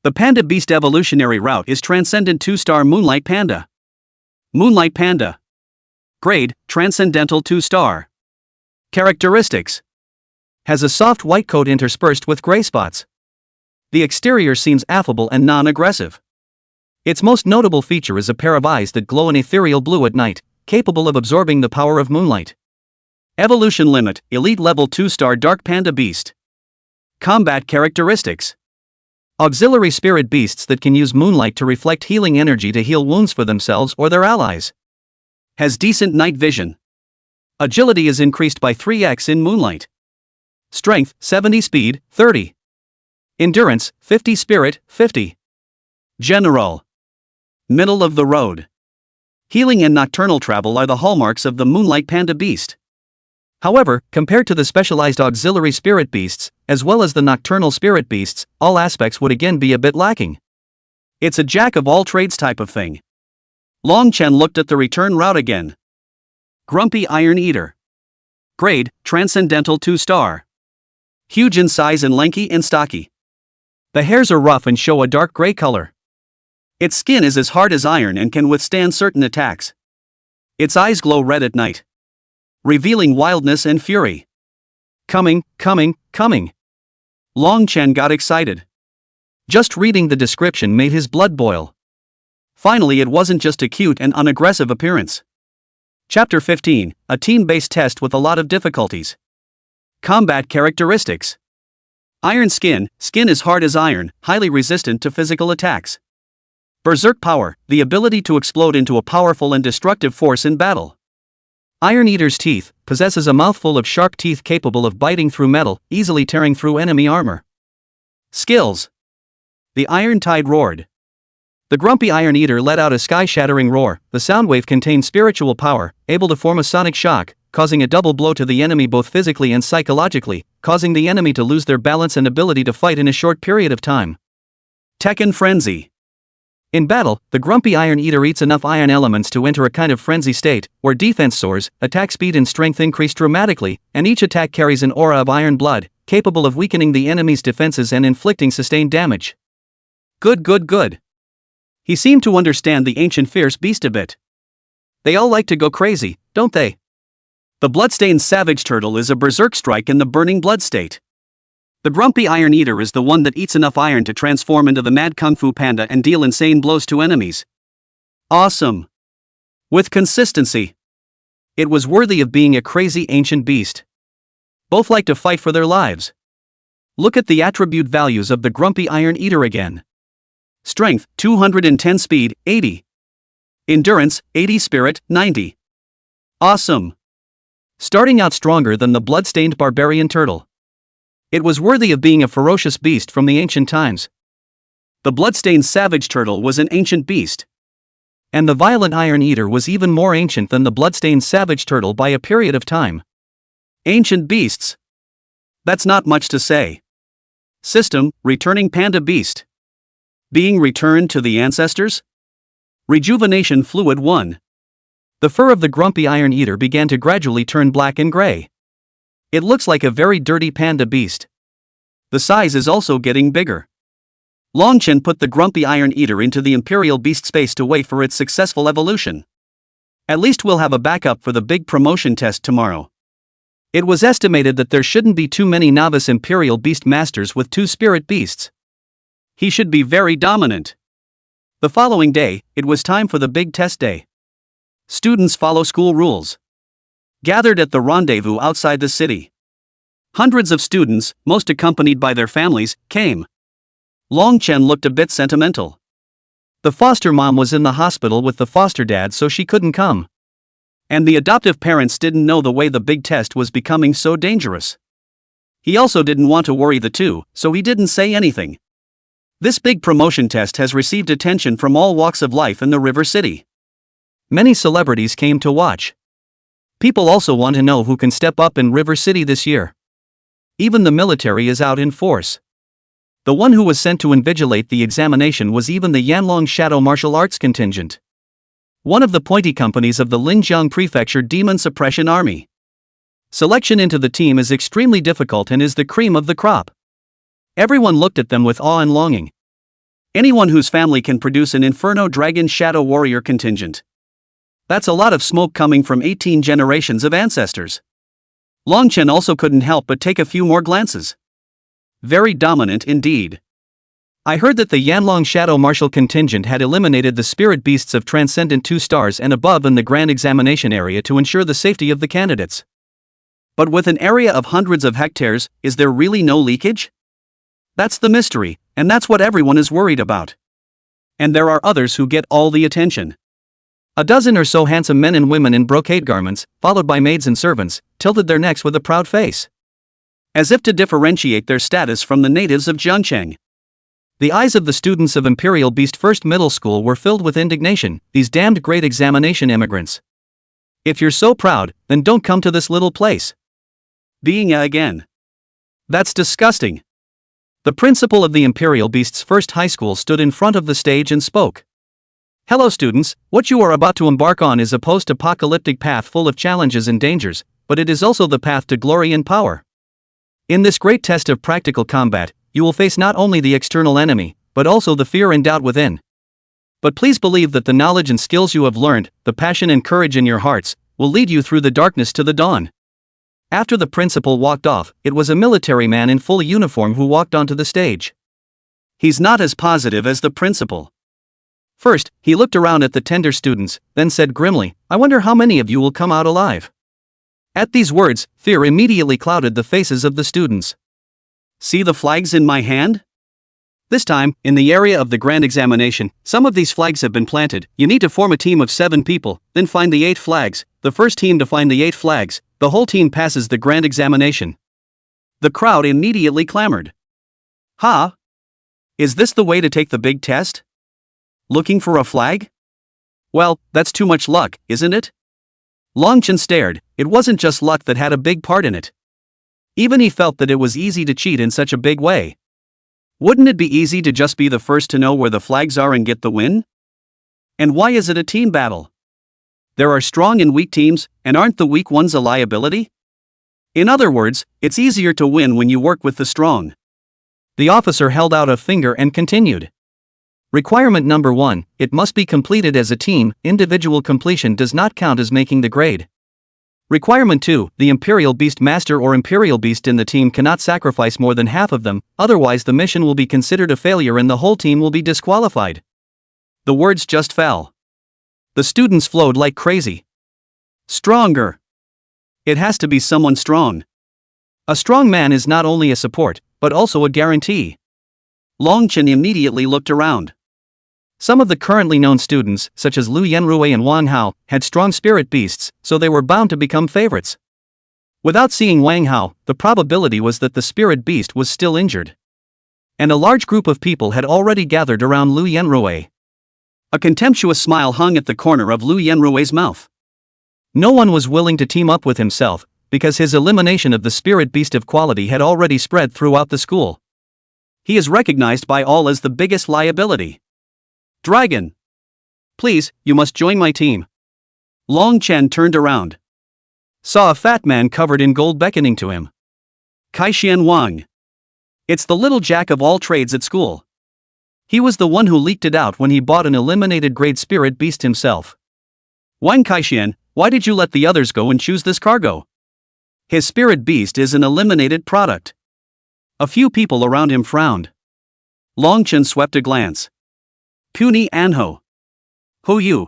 S1: The panda beast evolutionary route is transcendent 2-star moonlight panda. Moonlight panda. Grade, Transcendental 2-star. Characteristics. Has a soft white coat interspersed with gray spots. The exterior seems affable and non-aggressive. Its most notable feature is a pair of eyes that glow an ethereal blue at night, capable of absorbing the power of moonlight. Evolution limit, Elite Level 2-star Dark Panda Beast. Combat characteristics. Auxiliary spirit beasts that can use moonlight to reflect healing energy to heal wounds for themselves or their allies. Has decent night vision. Agility is increased by 3x in moonlight. Strength, 70 speed, 30. Endurance, 50 spirit, 50. General. Middle of the road. Healing and nocturnal travel are the hallmarks of the Moonlight Panda Beast. However, compared to the specialized auxiliary spirit beasts, as well as the nocturnal spirit beasts, all aspects would again be a bit lacking. It's a jack-of-all-trades type of thing. Long Chen looked at the return route again. Grumpy Iron Eater. Grade, Transcendental 2-star. Huge in size and lanky and stocky. The hairs are rough and show a dark gray color. Its skin is as hard as iron and can withstand certain attacks. Its eyes glow red at night, revealing wildness and fury. Coming. Long Chen got excited. Just reading the description made his blood boil. Finally, it wasn't just a cute and unaggressive appearance. Chapter 15, a team-based test with a lot of difficulties. Combat characteristics. Iron skin, skin is hard as iron, highly resistant to physical attacks. Berserk power, the ability to explode into a powerful and destructive force in battle. Iron Eater's teeth, possesses a mouthful of sharp teeth capable of biting through metal, easily tearing through enemy armor. Skills. The Iron Tide roared. The grumpy Iron Eater let out a sky-shattering roar. The sound wave contained spiritual power, able to form a sonic shock, causing a double blow to the enemy both physically and psychologically, causing the enemy to lose their balance and ability to fight in a short period of time. Tekken Frenzy. In battle, the grumpy Iron Eater eats enough iron elements to enter a kind of frenzy state, where defense soars, attack speed and strength increase dramatically, and each attack carries an aura of iron blood, capable of weakening the enemy's defenses and inflicting sustained damage. Good. He seemed to understand the ancient fierce beast a bit. They all like to go crazy, don't they? The bloodstained savage turtle is a berserk strike in the burning blood state. The grumpy Iron Eater is the one that eats enough iron to transform into the mad kung fu panda and deal insane blows to enemies. Awesome. With consistency. It was worthy of being a crazy ancient beast. Both like to fight for their lives. Look at the attribute values of the grumpy Iron Eater again. Strength, 210 speed, 80. Endurance, 80 spirit, 90. Awesome. Starting out stronger than the bloodstained barbarian turtle. It was worthy of being a ferocious beast from the ancient times. The bloodstained savage turtle was an ancient beast. And the violent Iron Eater was even more ancient than the bloodstained savage turtle by a period of time. Ancient beasts. That's not much to say. System, returning panda beast. Being returned to the ancestors? Rejuvenation fluid 1. The fur of the grumpy Iron Eater began to gradually turn black and gray. It looks like a very dirty panda beast. The size is also getting bigger. Long Chen put the grumpy Iron Eater into the Imperial Beast space to wait for its successful evolution. At least we'll have a backup for the big promotion test tomorrow. It was estimated that there shouldn't be too many novice Imperial Beast masters with 2 spirit beasts. He should be very dominant. The following day, it was time for the big test day. Students follow school rules. Gathered at the rendezvous outside the city. Hundreds of students, most accompanied by their families, came. Long Chen looked a bit sentimental. The foster mom was in the hospital with the foster dad, so she couldn't come. And the adoptive parents didn't know the way the big test was becoming so dangerous. He also didn't want to worry the two, so he didn't say anything. This big promotion test has received attention from all walks of life in the River City. Many celebrities came to watch. People also want to know who can step up in River City this year. Even the military is out in force. The one who was sent to invigilate the examination was even the Yanlong Shadow Martial Arts contingent. One of the pointy companies of the Linjiang Prefecture Demon Suppression Army. Selection into the team is extremely difficult and is the cream of the crop. Everyone looked at them with awe and longing. Anyone whose family can produce an Inferno Dragon Shadow Warrior contingent. That's a lot of smoke coming from 18 generations of ancestors. Longchen also couldn't help but take a few more glances. Very dominant indeed. I heard that the Yanlong Shadow Martial contingent had eliminated the spirit beasts of Transcendent 2 stars and above in the grand examination area to ensure the safety of the candidates. But with an area of hundreds of hectares, is there really no leakage? That's the mystery, and that's what everyone is worried about. And there are others who get all the attention. A dozen or so handsome men and women in brocade garments, followed by maids and servants, tilted their necks with a proud face, as if to differentiate their status from the natives of Jiangcheng. The eyes of the students of Imperial Beast First Middle School were filled with indignation. These damned great examination immigrants. If you're so proud, then don't come to this little place. Being again. That's disgusting. The principal of the Imperial Beast's First High School stood in front of the stage and spoke. Hello students, what you are about to embark on is a post-apocalyptic path full of challenges and dangers, but it is also the path to glory and power. In this great test of practical combat, you will face not only the external enemy, but also the fear and doubt within. But please believe that the knowledge and skills you have learned, the passion and courage in your hearts, will lead you through the darkness to the dawn. After the principal walked off, it was a military man in full uniform who walked onto the stage. He's not as positive as the principal. First, he looked around at the tender students, then said grimly, I wonder how many of you will come out alive. At these words, fear immediately clouded the faces of the students. See the flags in my hand? This time, in the area of the grand examination, some of these flags have been planted. You need to form a team of 7 people, then find the 8 flags. The first team to find the 8 flags, the whole team passes the grand examination. The crowd immediately clamored. Ha! Is this the way to take the big test? Looking for a flag? Well, that's too much luck, isn't it? Longchen stared. It wasn't just luck that had a big part in it. Even he felt that it was easy to cheat in such a big way. Wouldn't it be easy to just be the first to know where the flags are and get the win? And why is it a team battle? There are strong and weak teams, and aren't the weak ones a liability? In other words, it's easier to win when you work with the strong. The officer held out a finger and continued. Requirement number 1, it must be completed as a team. Individual completion does not count as making the grade. Requirement 2, the Imperial Beast Master or Imperial Beast in the team cannot sacrifice more than half of them, otherwise the mission will be considered a failure and the whole team will be disqualified. The words just fell. The students flowed like crazy. Stronger. It has to be someone strong. A strong man is not only a support, but also a guarantee. Longchen immediately looked around. Some of the currently known students, such as Lu Yenrui and Wang Hao, had strong spirit beasts, so they were bound to become favorites. Without seeing Wang Hao, the probability was that the spirit beast was still injured. And a large group of people had already gathered around Lu Yenrui. A contemptuous smile hung at the corner of Lu Yenrui's mouth. No one was willing to team up with himself, because his elimination of the spirit beast of quality had already spread throughout the school. He is recognized by all as the biggest liability. Dragon! Please, you must join my team. Long Chen turned around. Saw a fat man covered in gold beckoning to him. Kaixian Wang. It's the little jack of all trades at school. He was the one who leaked it out when he bought an eliminated grade spirit beast himself. Wang Kaixian, why did you let the others go and choose this cargo? His spirit beast is an eliminated product. A few people around him frowned. Longchen swept a glance. Puny Anho. Hu Yu.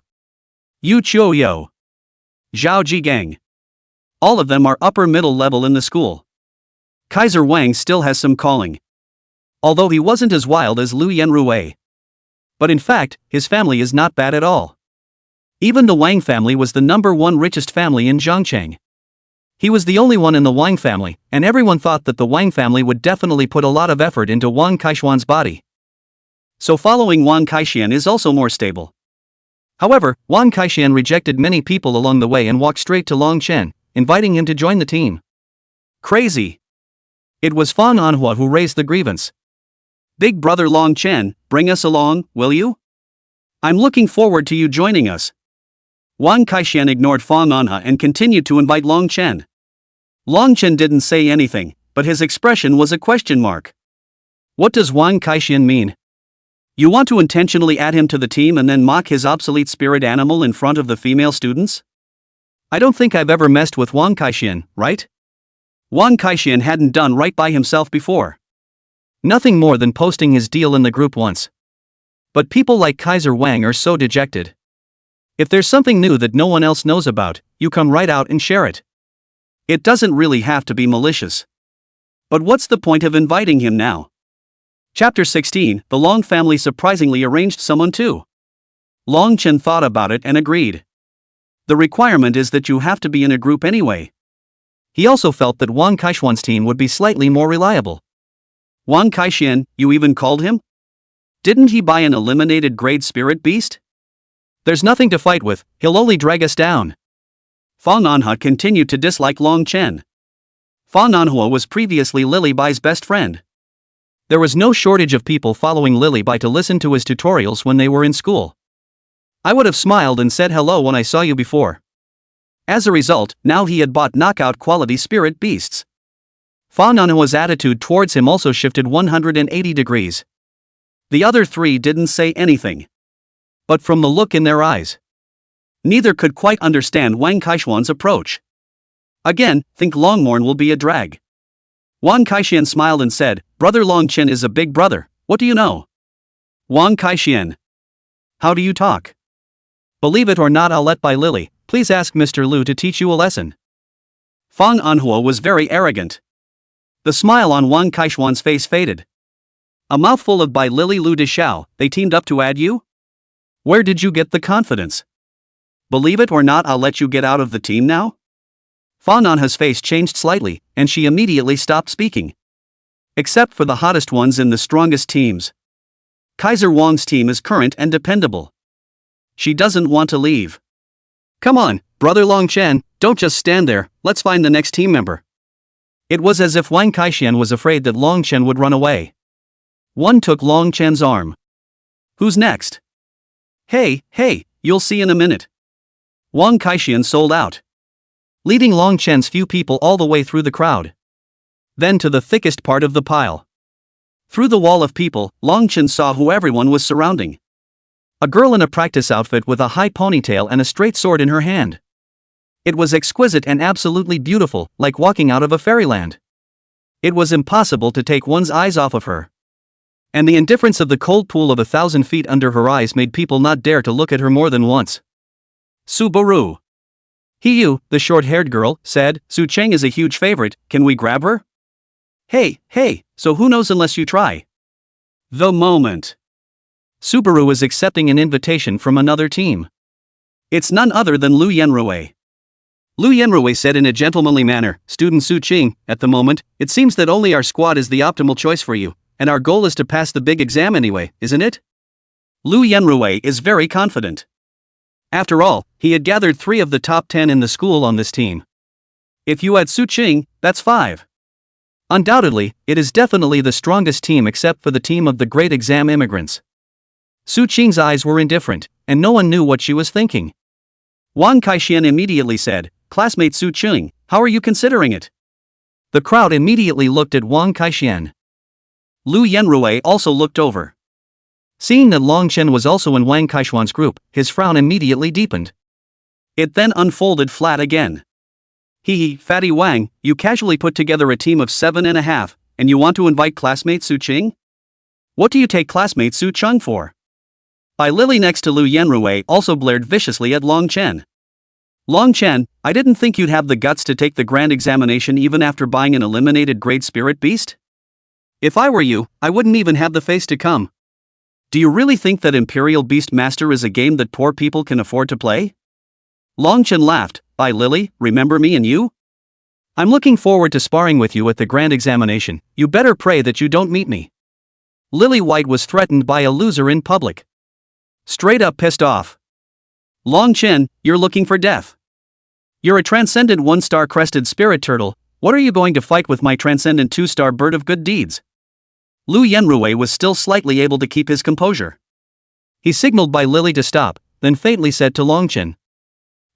S1: Yu Chou Yo. Zhao Jigang. All of them are upper middle level in the school. Kaiser Wang still has some calling. Although he wasn't as wild as Lu Yenrui. But in fact, his family is not bad at all. Even the Wang family was the #1 richest family in Zhongcheng. He was the only one in the Wang family, and everyone thought that the Wang family would definitely put a lot of effort into Wang Kaishuan's body. So following Wang Kaixian is also more stable. However, Wang Kaixian rejected many people along the way and walked straight to Long Chen, inviting him to join the team. Crazy. It was Fan Anhua who raised the grievance. Big brother Long Chen, bring us along, will you? I'm looking forward to you joining us. Wang Kaixian ignored Fan Anhua and continued to invite Long Chen. Long Chen didn't say anything, but his expression was a question mark. What does Wang Kaixian mean? You want to intentionally add him to the team and then mock his obsolete spirit animal in front of the female students? I don't think I've ever messed with Wang Kaixian, right? Wang Kaixian hadn't done right by himself before. Nothing more than posting his deal in the group once. But people like Kaiser Wang are so dejected. If there's something new that no one else knows about, you come right out and share it. It doesn't really have to be malicious. But what's the point of inviting him now? Chapter 16, the Long family surprisingly arranged someone too. Long Chen thought about it and agreed. The requirement is that you have to be in a group anyway. He also felt that Wang Kaixian's team would be slightly more reliable. Wang Kaixian, you even called him? Didn't he buy an eliminated grade spirit beast? There's nothing to fight with, he'll only drag us down. Fa Nanhua continued to dislike Long Chen. Fa Nanhua was previously Lily Bai's best friend. There was no shortage of people following Lily Bai to listen to his tutorials when they were in school. I would have smiled and said hello when I saw you before. As a result, now he had bought knockout quality spirit beasts. Fa Nanhua's attitude towards him also shifted 180 degrees. The other three didn't say anything. But from the look in their eyes, neither could quite understand Wang Kaixian's approach. Again, think Longmorn will be a drag. Wang Kaixian smiled and said, Brother Long Chen is a big brother, what do you know? Wang Kaixian. How do you talk? Believe it or not, I'll let by Lily, please ask Mr. Lu to teach you a lesson. Fang Anhua was very arrogant. The smile on Wang Kaixian's face faded. A mouthful of Bai Lily Lu Deshao, they teamed up to add you? Where did you get the confidence? Believe it or not, I'll let you get out of the team now? Fa Nanhua's face changed slightly, and she immediately stopped speaking. Except for the hottest ones in the strongest teams. Kaiser Wang's team is current and dependable. She doesn't want to leave. Come on, Brother Long Chen, don't just stand there, let's find the next team member. It was as if Wang Kaixian was afraid that Long Chen would run away. One took Long Chen's arm. Who's next? Hey, you'll see in a minute. Wang Kaixian sold out, leading Long Chen's few people all the way through the crowd. Then to the thickest part of the pile. Through the wall of people, Long Chen saw who everyone was surrounding. A girl in a practice outfit with a high ponytail and a straight sword in her hand. It was exquisite and absolutely beautiful, like walking out of a fairyland. It was impossible to take one's eyes off of her. And the indifference of the cold pool of 1,000 feet under her eyes made people not dare to look at her more than once. Subaru. Hiyu, the short-haired girl, said, Su Cheng is a huge favorite, can we grab her? Hey, so who knows unless you try? The moment. Subaru is accepting an invitation from another team. It's none other than Lu Yenrui. Lu Yenrui said in a gentlemanly manner, Student Su Ching, at the moment, it seems that only our squad is the optimal choice for you. And our goal is to pass the big exam anyway, isn't it? Lu Yenrui is very confident. After all, he had gathered 3 of the top 10 in the school on this team. If you add Su Ching, that's 5. Undoubtedly, it is definitely the strongest team except for the team of the great exam immigrants. Su Ching's eyes were indifferent, and no one knew what she was thinking. Wang Kaixian immediately said, Classmate Su Ching, how are you considering it? The crowd immediately looked at Wang Kaixian. Lu Yenrui also looked over. Seeing that Long Chen was also in Wang Kaixian's group, his frown immediately deepened. It then unfolded flat again. Fatty Wang, you casually put together a team of 7.5, and you want to invite classmate Su Ching? What do you take classmate Su Cheng for? Bai Lily next to Lu Yenrui also blared viciously at Long Chen. Long Chen, I didn't think you'd have the guts to take the grand examination even after buying an eliminated grade spirit beast? If I were you, I wouldn't even have the face to come. Do you really think that Imperial Beast Master is a game that poor people can afford to play? Long Chen laughed, Bai Lily, remember me and you? I'm looking forward to sparring with you at the grand examination, you better pray that you don't meet me. Lily White was threatened by a loser in public. Straight up pissed off. Long Chen, you're looking for death. You're a transcendent 1-star crested spirit turtle, what are you going to fight with my transcendent 2-star bird of good deeds? Lu Yenrui was still slightly able to keep his composure. He signaled Bai Lily to stop, then faintly said to Long Chen.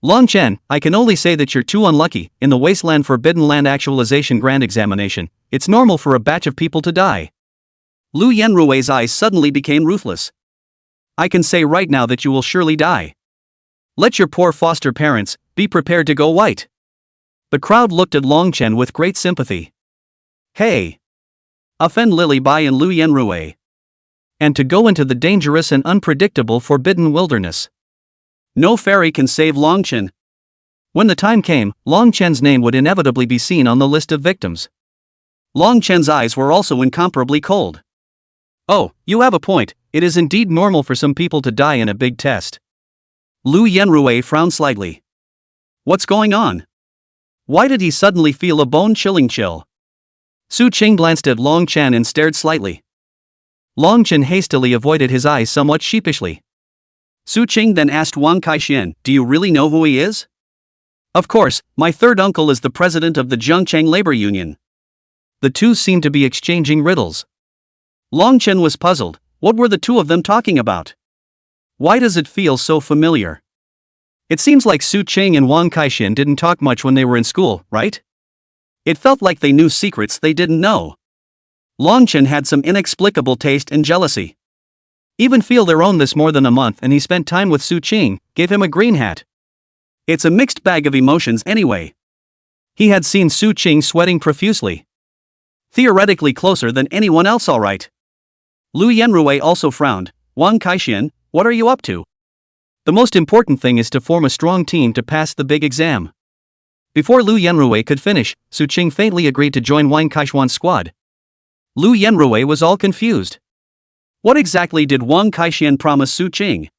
S1: Long Chen, I can only say that you're too unlucky, in the Wasteland Forbidden Land Actualization Grand Examination, it's normal for a batch of people to die. Lu Yanrui's eyes suddenly became ruthless. I can say right now that you will surely die. Let your poor foster parents be prepared to go white. The crowd looked at Long Chen with great sympathy. Hey! Offend Lily Bai and Lu Yanrui. And to go into the dangerous and unpredictable forbidden wilderness. No fairy can save Long Chen. When the time came, Long Chen's name would inevitably be seen on the list of victims. Long Chen's eyes were also incomparably cold. Oh, you have a point, it is indeed normal for some people to die in a big test. Lu Yanrui frowned slightly. What's going on? Why did he suddenly feel a bone-chilling chill? Su Qing glanced at Long Chen and stared slightly. Long Chen hastily avoided his eyes somewhat sheepishly. Su Qing then asked Wang Kaixin, do you really know who he is? Of course, my third uncle is the president of the Zhengcheng Labor Union. The two seemed to be exchanging riddles. Long Chen was puzzled. What were the two of them talking about? Why does it feel so familiar? It seems like Su Qing and Wang Kaixin didn't talk much when they were in school, right? It felt like they knew secrets they didn't know. Long Chen had some inexplicable taste and jealousy. Even feel their own this more than a month and he spent time with Su Qing, gave him a green hat. It's a mixed bag of emotions anyway. He had seen Su Qing sweating profusely. Theoretically closer than anyone else, alright. Lu Yanrui also frowned. Wang Kaixin, what are you up to? The most important thing is to form a strong team to pass the big exam. Before Lu Yanrui could finish, Su Qing faintly agreed to join Wang Kaixuan's squad. Lu Yanrui was all confused. What exactly did Wang Kaixin promise Su Qing?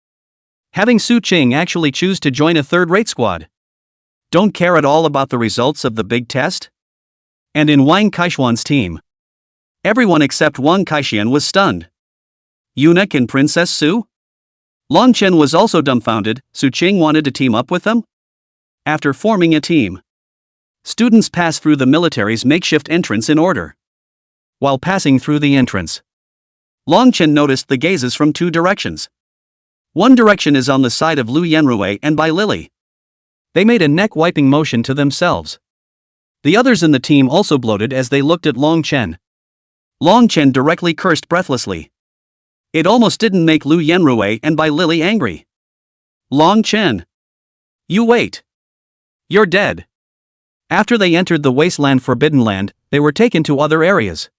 S1: Having Su Qing actually choose to join a third-rate squad? Don't care at all about the results of the big test? And in Wang Kaixuan's team, everyone except Wang Kaixin was stunned. Eunuch and Princess Su? Long Chen was also dumbfounded. Su Qing wanted to team up with them? After forming a team, students pass through the military's makeshift entrance in order. While passing through the entrance, Long Chen noticed the gazes from two directions. One direction is on the side of Lu Yanrui and by Lily. They made a neck-wiping motion to themselves. The others in the team also bloated as they looked at Long Chen. Long Chen directly cursed breathlessly. It almost didn't make Lu Yanrui and by Lily angry. Long Chen! You wait! You're dead! After they entered the wasteland Forbidden Land, they were taken to other areas.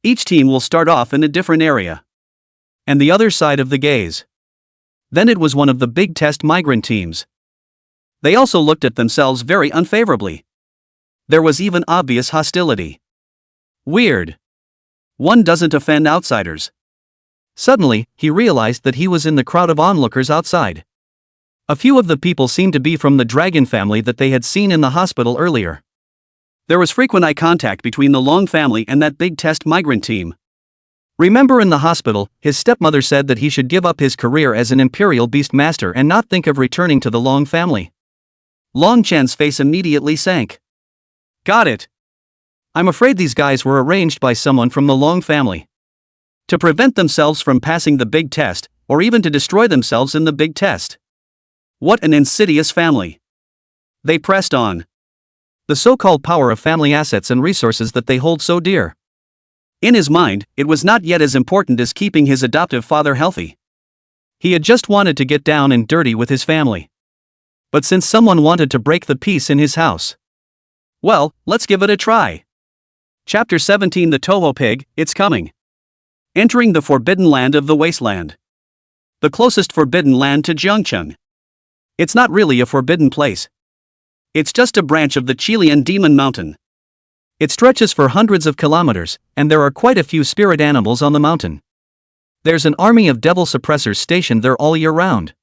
S1: Each team will start off in a different area. And the other side of the gaze. Then it was one of the big test migrant teams. They also looked at themselves very unfavorably. There was even obvious hostility. Weird. One doesn't offend outsiders. Suddenly, he realized that he was in the crowd of onlookers outside. A few of the people seemed to be from the dragon family that they had seen in the hospital earlier. There was frequent eye contact between the Long family and that big test migrant team. Remember in the hospital, his stepmother said that he should give up his career as an imperial beast master and not think of returning to the Long family. Long Chen's face immediately sank. Got it. I'm afraid these guys were arranged by someone from the Long family. To prevent themselves from passing the big test, or even to destroy themselves in the big test. What an insidious family. They pressed on. The so-called power of family assets and resources that they hold so dear. In his mind, it was not yet as important as keeping his adoptive father healthy. He had just wanted to get down and dirty with his family. But since someone wanted to break the peace in his house, well, let's give it a try. Chapter 17 The Toho Pig, It's Coming. Entering the Forbidden Land of the Wasteland. The closest forbidden land to Zhengcheng. It's not really a forbidden place. It's just a branch of the Chilean Demon Mountain. It stretches for hundreds of kilometers, and there are quite a few spirit animals on the mountain. There's an army of devil suppressors stationed there all year round.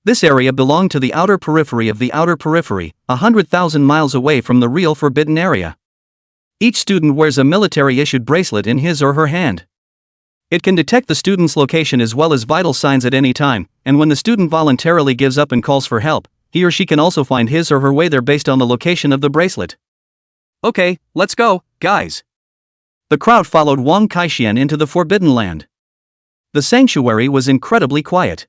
S1: This area belonged to the outer periphery of the outer periphery, 100,000 miles away from the real forbidden area. Each student wears a military-issued bracelet in his or her hand. It can detect the student's location as well as vital signs at any time, and when the student voluntarily gives up and calls for help, he or she can also find his or her way there based on the location of the bracelet. Okay, let's go, guys. The crowd followed Wang Kaixin into the Forbidden Land. The sanctuary was incredibly quiet.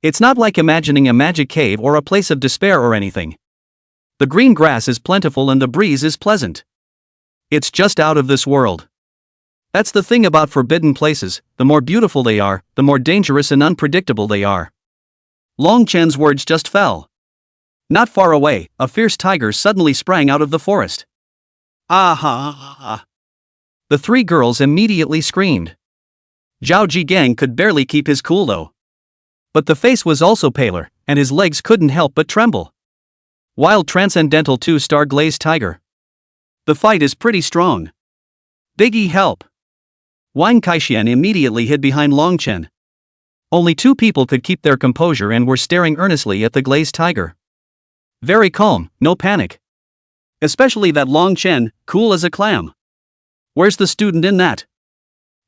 S1: It's not like imagining a magic cave or a place of despair or anything. The green grass is plentiful and the breeze is pleasant. It's just out of this world. That's the thing about forbidden places, the more beautiful they are, the more dangerous and unpredictable they are. Long Chen's words just fell. Not far away, a fierce tiger suddenly sprang out of the forest. Ah! The three girls immediately screamed. Zhao Jigang could barely keep his cool though. But the face was also paler, and his legs couldn't help but tremble. Wild Transcendental 2-star Glazed Tiger. The fight is pretty strong. Biggie, help! Wang Kaixian immediately hid behind Long Chen. Only two people could keep their composure and were staring earnestly at the Glazed Tiger. Very calm, no panic. Especially that Long Chen, cool as a clam. Where's the student in that?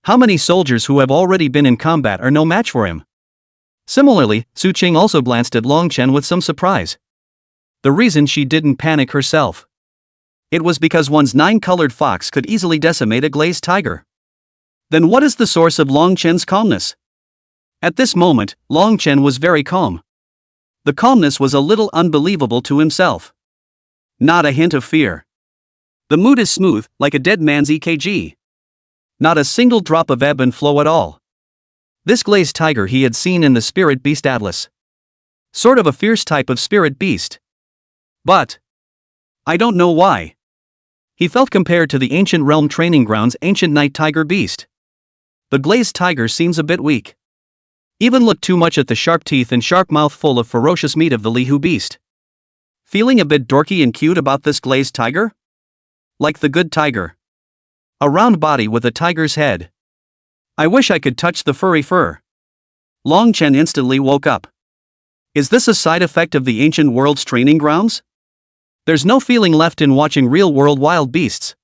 S1: How many soldiers who have already been in combat are no match for him? Similarly, Su Qing also glanced at Long Chen with some surprise. The reason she didn't panic herself. It was because one's 9-colored fox could easily decimate a glazed tiger. Then what is the source of Long Chen's calmness? At this moment, Long Chen was very calm. The calmness was a little unbelievable to himself. Not a hint of fear. The mood is smooth, like a dead man's EKG. Not a single drop of ebb and flow at all. This glazed tiger he had seen in the Spirit Beast Atlas. Sort of a fierce type of spirit beast. But I don't know why. He felt compared to the Ancient Realm Training Grounds Ancient Night Tiger Beast. The glazed tiger seems a bit weak. Even looked too much at the sharp teeth and sharp mouth full of ferocious meat of the Lihu beast. Feeling a bit dorky and cute about this glazed tiger? Like the good tiger. A round body with a tiger's head. I wish I could touch the furry fur. Long Chen instantly woke up. Is this a side effect of the ancient world's training grounds? There's no feeling left in watching real-world wild beasts.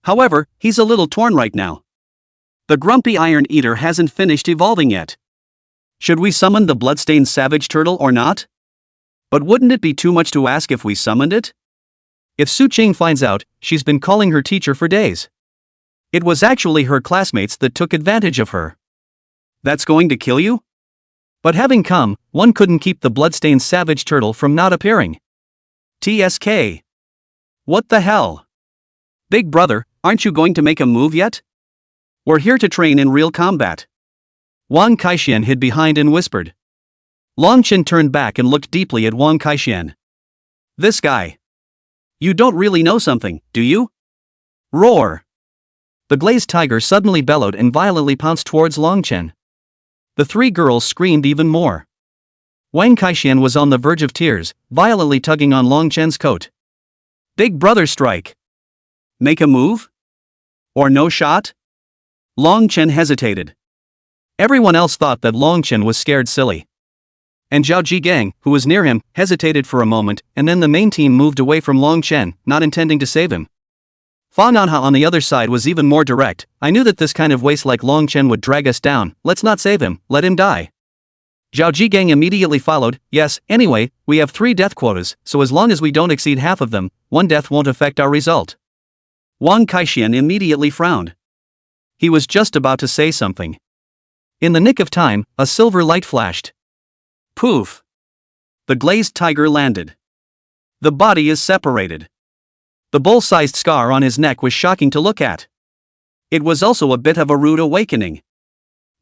S1: However, he's a little torn right now. The grumpy Iron Eater hasn't finished evolving yet. Should we summon the bloodstained savage turtle or not? But wouldn't it be too much to ask if we summoned it? If Su Qing finds out, she's been calling her teacher for days. It was actually her classmates that took advantage of her. That's going to kill you? But having come, one couldn't keep the bloodstained savage turtle from not appearing. TSK. What the hell? Big brother, aren't you going to make a move yet? We're here to train in real combat. Wang Kaixian hid behind and whispered. Long Chen turned back and looked deeply at Wang Kaixian. This guy. You don't really know something, do you? Roar! The glazed tiger suddenly bellowed and violently pounced towards Long Chen. The three girls screamed even more. Wang Kaixian was on the verge of tears, violently tugging on Long Chen's coat. Big brother strike. Make a move? Or no shot? Long Chen hesitated. Everyone else thought that Long Chen was scared silly. And Zhao Jigang, who was near him, hesitated for a moment, and then the main team moved away from Long Chen, not intending to save him. Fa Nanha on the other side was even more direct. I knew that this kind of waste like Long Chen would drag us down. Let's not save him, let him die. Zhao Jigang immediately followed. Yes, anyway, we have 3 death quotas, so as long as we don't exceed half of them, 1 death won't affect our result. Wang Kaixian immediately frowned. He was just about to say something. In the nick of time, a silver light flashed. Poof! The glazed tiger landed. The body is separated. The bull-sized scar on his neck was shocking to look at. It was also a bit of a rude awakening.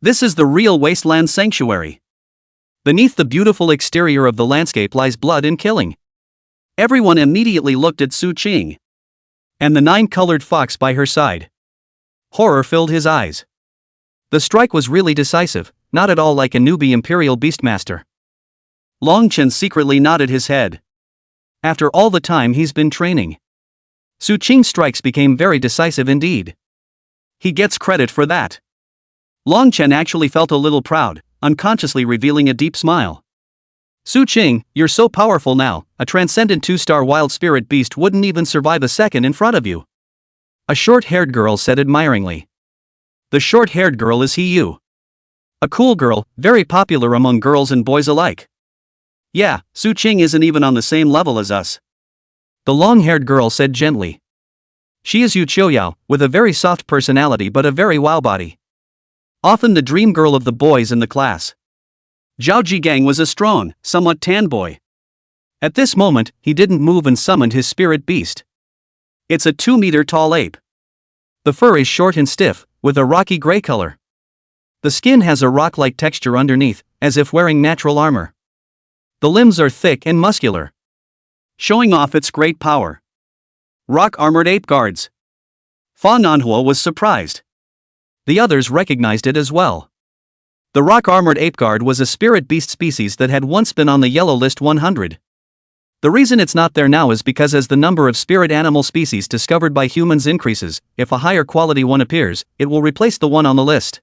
S1: This is the real wasteland sanctuary. Beneath the beautiful exterior of the landscape lies blood and killing. Everyone immediately looked at Su Qing. And the 9-colored fox by her side. Horror filled his eyes. The strike was really decisive, not at all like a newbie Imperial Beastmaster. Long Chen secretly nodded his head. After all the time he's been training, Su Qing's strikes became very decisive indeed. He gets credit for that. Long Chen actually felt a little proud, unconsciously revealing a deep smile. Su Qing, you're so powerful now, a transcendent 2-star wild spirit beast wouldn't even survive a second in front of you. A short-haired girl said admiringly. The short-haired girl is you. A cool girl, very popular among girls and boys alike. Yeah, Su Qing isn't even on the same level as us. The long-haired girl said gently. She is Yu Qiuyao, with a very soft personality but a very wow body. Often the dream girl of the boys in the class. Zhao Jigang was a strong, somewhat tan boy. At this moment, he didn't move and summoned his spirit beast. It's a 2-meter tall ape. The fur is short and stiff, with a rocky gray color. The skin has a rock-like texture underneath, as if wearing natural armor. The limbs are thick and muscular, showing off its great power. Rock-armored ape guards. Fa Nanhua was surprised. The others recognized it as well. The rock-armored ape guard was a spirit beast species that had once been on the yellow list 100. The reason it's not there now is because as the number of spirit animal species discovered by humans increases, if a higher quality one appears, it will replace the one on the list.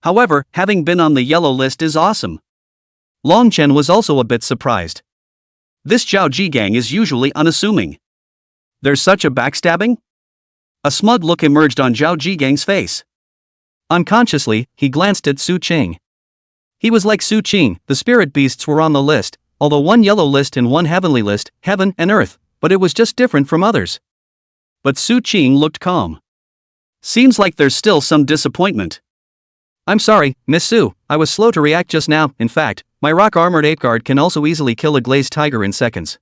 S1: However, having been on the yellow list is awesome. Long Chen was also a bit surprised. This Zhao Ji gang is usually unassuming. There's such a backstabbing? A smug look emerged on Zhao Ji gang's face. Unconsciously, he glanced at Su Qing. He was like Su Qing, the spirit beasts were on the list, although one yellow list and one heavenly list, heaven and earth, but it was just different from others. But Su Qing looked calm. Seems like there's still some disappointment. I'm sorry, Miss Su, I was slow to react just now. In fact, my rock-armored ape guard can also easily kill a glazed tiger in seconds.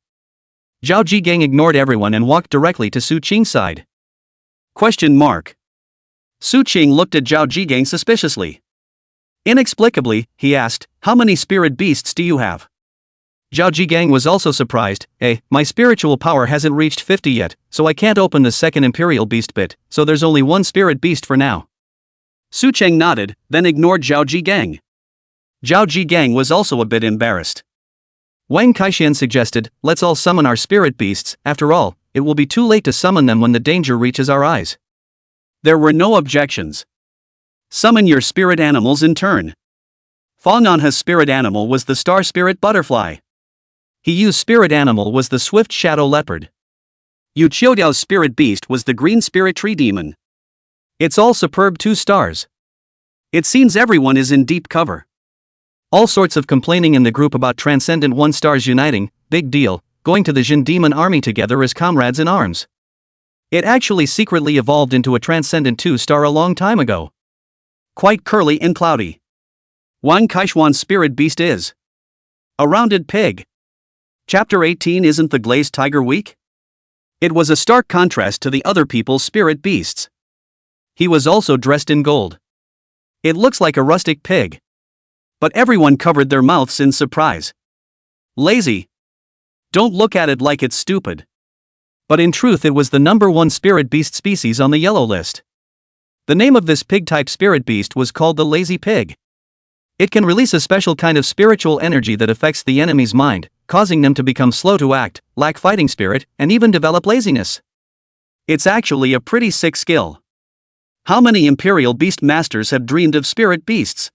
S1: Zhao Ji gang ignored everyone and walked directly to Su Qing's side. Question mark. Su Qing looked at Zhao Ji gang suspiciously. Inexplicably, he asked, how many spirit beasts do you have? Zhao Ji gang was also surprised. My spiritual power hasn't reached 50 yet, so I can't open the second imperial beast bit, so there's only one spirit beast for now. Su Cheng nodded, then ignored Zhao Ji gang. Zhao Ji gang was also a bit embarrassed. Wang Kaixian suggested, let's all summon our spirit beasts. After all, it will be too late to summon them when the danger reaches our eyes. There were no objections. Summon your spirit animals in turn. Fa Nanha's spirit animal was the star spirit butterfly. He Yu's spirit animal was the swift shadow leopard. Yu Qiudiao's spirit beast was the green spirit tree demon. It's all superb 2 stars. It seems everyone is in deep cover. All sorts of complaining in the group about transcendent 1 stars uniting, big deal, going to the Jin demon army together as comrades in arms. It actually secretly evolved into a transcendent 2 star a long time ago. Quite curly and cloudy. Wang Kaishuan's spirit beast is a rounded pig. Chapter 18 Isn't the glazed tiger weak? It was a stark contrast to the other people's spirit beasts. He was also dressed in gold. It looks like a rustic pig. But everyone covered their mouths in surprise. Lazy. Don't look at it like it's stupid. But in truth it was the #1 spirit beast species on the yellow list. The name of this pig-type spirit beast was called the lazy pig. It can release a special kind of spiritual energy that affects the enemy's mind, causing them to become slow to act, lack fighting spirit, and even develop laziness. It's actually a pretty sick skill. How many Imperial Beast Masters have dreamed of spirit beasts?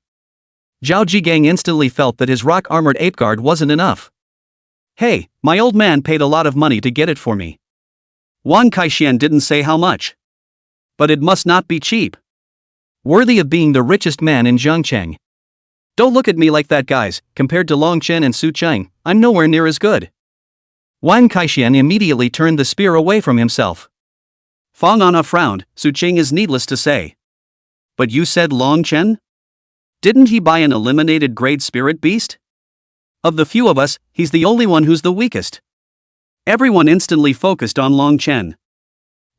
S1: Zhao Jigang instantly felt that his rock-armored ape guard wasn't enough. Hey, my old man paid a lot of money to get it for me. Wang Kaixian didn't say how much. But it must not be cheap. Worthy of being the richest man in Zhongcheng. Don't look at me like that, guys. Compared to Long Chen and Su Cheng, I'm nowhere near as good. Wang Kaixian immediately turned the spear away from himself. Fa Nanha frowned. Su Cheng is needless to say. But you said Long Chen? Didn't he buy an eliminated grade spirit beast? Of the few of us, he's the only one who's the weakest. Everyone instantly focused on Long Chen.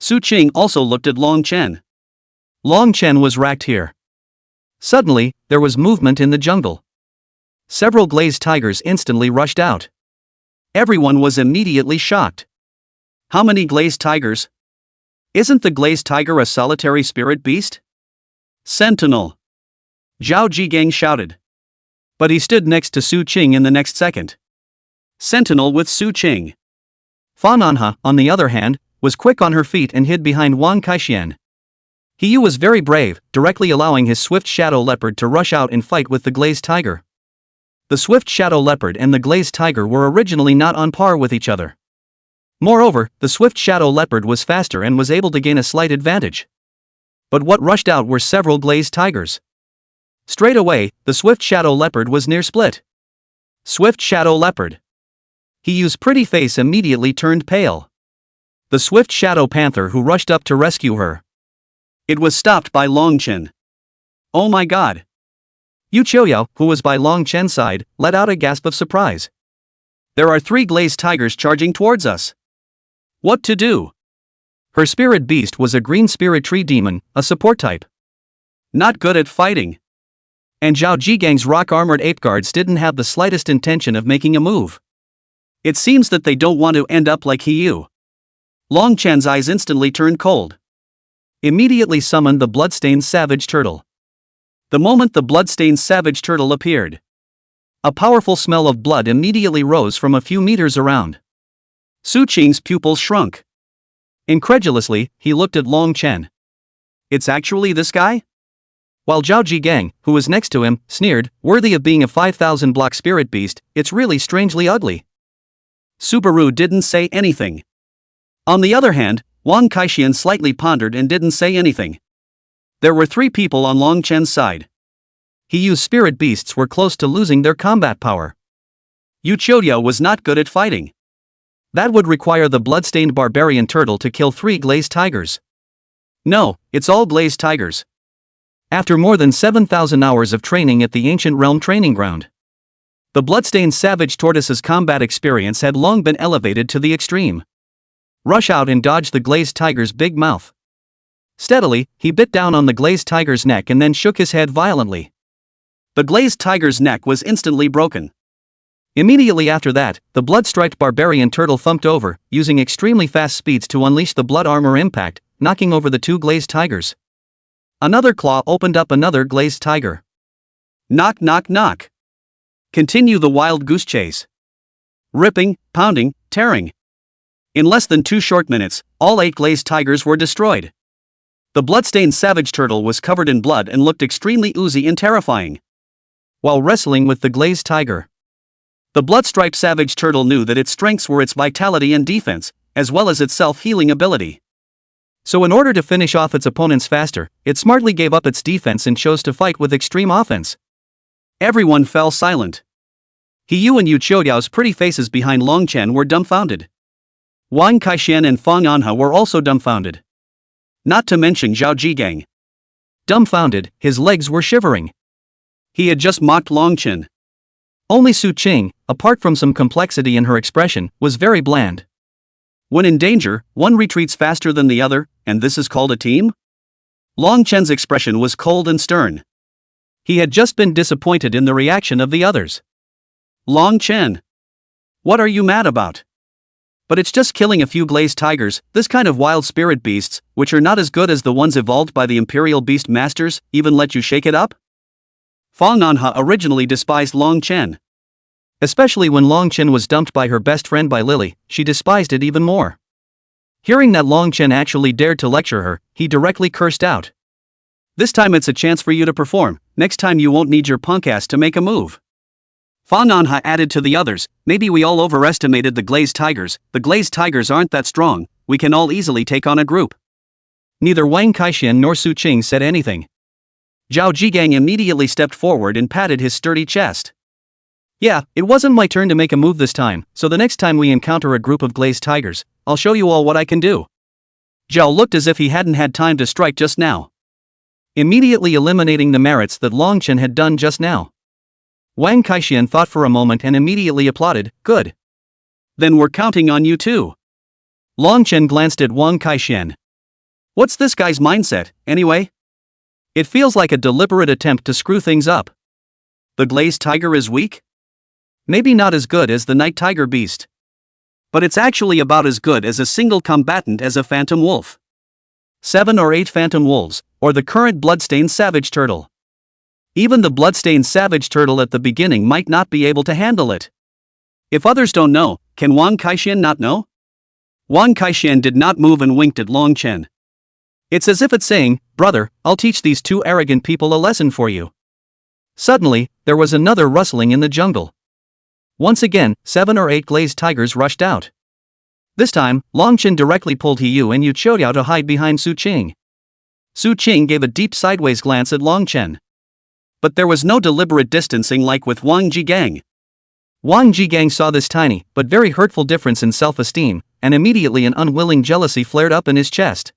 S1: Su Qing also looked at Long Chen. Long Chen was racked here. Suddenly, there was movement in the jungle. Several glazed tigers instantly rushed out. Everyone was immediately shocked. How many glazed tigers? Isn't the glazed tiger a solitary spirit beast? Sentinel! Zhao Jigang shouted. But he stood next to Su Qing in the next second. Sentinel with Su Qing. Fa Nanha, on the other hand, was quick on her feet and hid behind Wang Kaixian. He was very brave, directly allowing his swift shadow leopard to rush out and fight with the glazed tiger. The swift shadow leopard and the glazed tiger were originally not on par with each other. Moreover, the swift shadow leopard was faster and was able to gain a slight advantage. But what rushed out were several glazed tigers. Straight away, the swift shadow leopard was near split. Swift shadow leopard. Yu's pretty face immediately turned pale. The swift shadow panther who rushed up to rescue her. It was stopped by Long Chen. Oh my god. Yu Qiuyao, who was by Long Chen's side, let out a gasp of surprise. There are 3 glazed tigers charging towards us. What to do? Her spirit beast was a green spirit tree demon, a support type. Not good at fighting. And Zhao Jigang's rock-armored ape guards didn't have the slightest intention of making a move. It seems that they don't want to end up like Hiyu. Long Chen's eyes instantly turned cold. Immediately summoned the bloodstained savage turtle. The moment the bloodstained savage turtle appeared, a powerful smell of blood immediately rose from a few meters around. Su Qing's pupils shrunk. Incredulously, he looked at Long Chen. It's actually this guy? While Zhao Jigang, who was next to him, sneered, worthy of being a 5,000 block spirit beast, it's really strangely ugly. Subaru didn't say anything. On the other hand, Wang Kaixian slightly pondered and didn't say anything. There were 3 people on Long Chen's side. Hiyu's spirit beasts were close to losing their combat power. Yu Chodao was not good at fighting. That would require the bloodstained barbarian turtle to kill 3 glazed tigers. No, it's all glazed tigers. After more than 7,000 hours of training at the ancient realm training ground, the bloodstained savage tortoise's combat experience had long been elevated to the extreme. Rush out and dodge the glazed tiger's big mouth. Steadily, he bit down on the glazed tiger's neck and then shook his head violently. The glazed tiger's neck was instantly broken. Immediately after that, the blood-striped barbarian turtle thumped over, using extremely fast speeds to unleash the blood armor impact, knocking over the 2 glazed tigers. Another claw opened up another glazed tiger. Knock knock knock. Continue the wild goose chase. Ripping, pounding, tearing. In less than 2 short minutes, all 8 glazed tigers were destroyed. The bloodstained savage turtle was covered in blood and looked extremely oozy and terrifying. While wrestling with the glazed tiger, the blood-striped savage turtle knew that its strengths were its vitality and defense, as well as its self-healing ability. So in order to finish off its opponents faster, it smartly gave up its defense and chose to fight with extreme offense. Everyone fell silent. Hiyu and Yu Chodao's pretty faces behind Long Chen were dumbfounded. Wang Kaixian and Fang Anha were also dumbfounded. Not to mention Zhao Jigang. Dumbfounded, his legs were shivering. He had just mocked Long Chen. Only Su Qing, apart from some complexity in her expression, was very bland. When in danger, one retreats faster than the other, and this is called a team? Long Chen's expression was cold and stern. He had just been disappointed in the reaction of the others. Long Chen. What are you mad about? But it's just killing a few glazed tigers, this kind of wild spirit beasts, which are not as good as the ones evolved by the Imperial Beast Masters, even let you shake it up? Fang Anha originally despised Long Chen. Especially when Long Chen was dumped by her best friend by Lily, she despised it even more. Hearing that Long Chen actually dared to lecture her, he directly cursed out. This time it's a chance for you to perform, next time you won't need your punk ass to make a move. Fang Anha added to the others, maybe we all overestimated the glazed tigers aren't that strong, we can all easily take on a group. Neither Wang Kaixian nor Su Qing said anything. Zhao Jigang immediately stepped forward and patted his sturdy chest. Yeah, it wasn't my turn to make a move this time, so the next time we encounter a group of glazed tigers, I'll show you all what I can do. Zhao looked as if he hadn't had time to strike just now, immediately eliminating the merits that Long Chen had done just now. Wang Kaixian thought for a moment and immediately applauded, good. Then we're counting on you too. Long Chen glanced at Wang Kaixian. What's this guy's mindset, anyway? It feels like a deliberate attempt to screw things up. The glazed tiger is weak? Maybe not as good as the night tiger beast. But it's actually about as good as a single combatant as a phantom wolf. 7 or 8 phantom wolves, or the current bloodstained savage turtle. Even the bloodstained savage turtle at the beginning might not be able to handle it. If others don't know, can Wang Kaixian not know? Wang Kaixian did not move and winked at Long Chen. It's as if it's saying, brother, I'll teach these 2 arrogant people a lesson for you. Suddenly, there was another rustling in the jungle. Once again, 7 or 8 glazed tigers rushed out. This time, Long Chen directly pulled Hiyu and Yu Chodao to hide behind Su Qing. Su Qing gave a deep sideways glance at Long Chen. But there was no deliberate distancing like with Wang Jigang. Wang Jigang saw this tiny, but very hurtful difference in self-esteem, and immediately an unwilling jealousy flared up in his chest.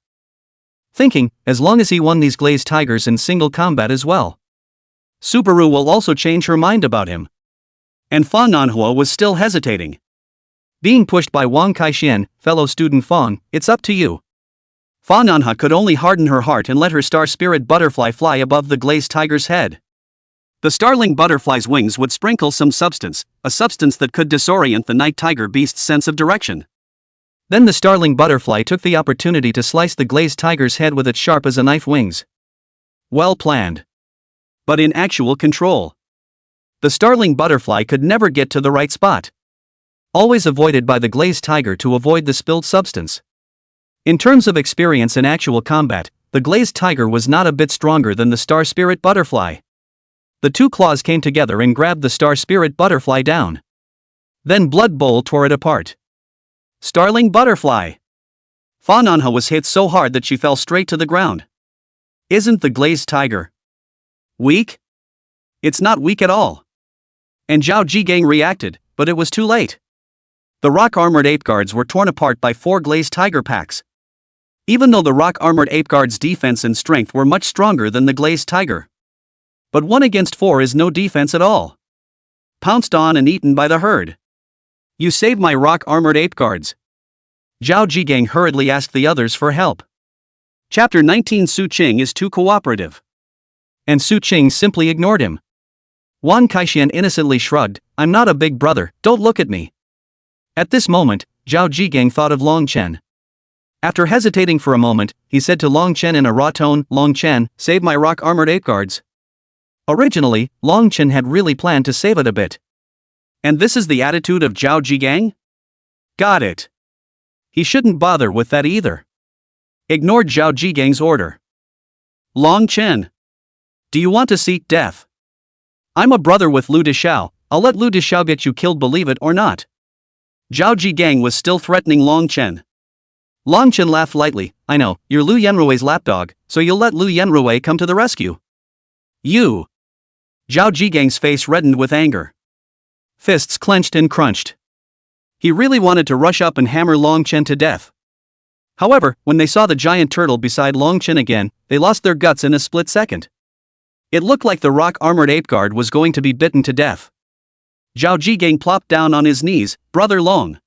S1: Thinking, as long as he won these glazed tigers in single combat as well, Subaru will also change her mind about him. And Fang Anhua was still hesitating. Being pushed by Wang Kaixian, fellow student Fang, it's up to you. Fa Nanha could only harden her heart and let her star spirit butterfly fly above the glazed tiger's head. The starling butterfly's wings would sprinkle some substance, a substance that could disorient the night tiger beast's sense of direction. Then the starling butterfly took the opportunity to slice the glazed tiger's head with its sharp as a knife wings. Well planned. But in actual control. The starling butterfly could never get to the right spot. Always avoided by the glazed tiger to avoid the spilled substance. In terms of experience in actual combat, the glazed tiger was not a bit stronger than the star spirit butterfly. The two claws came together and grabbed the star spirit butterfly down. Then Blood Bowl tore it apart. Starling butterfly. Fa Nanha was hit so hard that she fell straight to the ground. Isn't the glazed tiger weak? It's not weak at all. And Zhao Jigang reacted, but it was too late. The rock-armored ape guards were torn apart by 4 glazed tiger packs. Even though the rock-armored ape guards' defense and strength were much stronger than the glazed tiger. But 1 against 4 is no defense at all. Pounced on and eaten by the herd. You saved my rock-armored ape guards. Zhao Jigang hurriedly asked the others for help. Chapter 19. Su Qing is too cooperative. And Su Qing simply ignored him. Wan Kaixian innocently shrugged, I'm not a big brother, don't look at me. At this moment, Zhao Jigang thought of Long Chen. After hesitating for a moment, he said to Long Chen in a raw tone, Long Chen, save my rock-armored ape guards. Originally, Long Chen had really planned to save it a bit. And this is the attitude of Zhao Jigang? Got it. He shouldn't bother with that either. Ignored Zhao Jigang's order. Long Chen. Do you want to seek death? I'm a brother with Lu Dishao, I'll let Lu Dishao get you killed, believe it or not. Zhao Jigang was still threatening Long Chen. Long Chen laughed lightly, I know, you're Lu Yenrui's lapdog, so you'll let Lu Yenrui come to the rescue. You. Zhao Jigang's face reddened with anger. Fists clenched and crunched. He really wanted to rush up and hammer Long Chen to death. However, when they saw the giant turtle beside Long Chen again, they lost their guts in a split second. It looked like the rock-armored ape guard was going to be bitten to death. Zhao Jigang plopped down on his knees, Brother Long.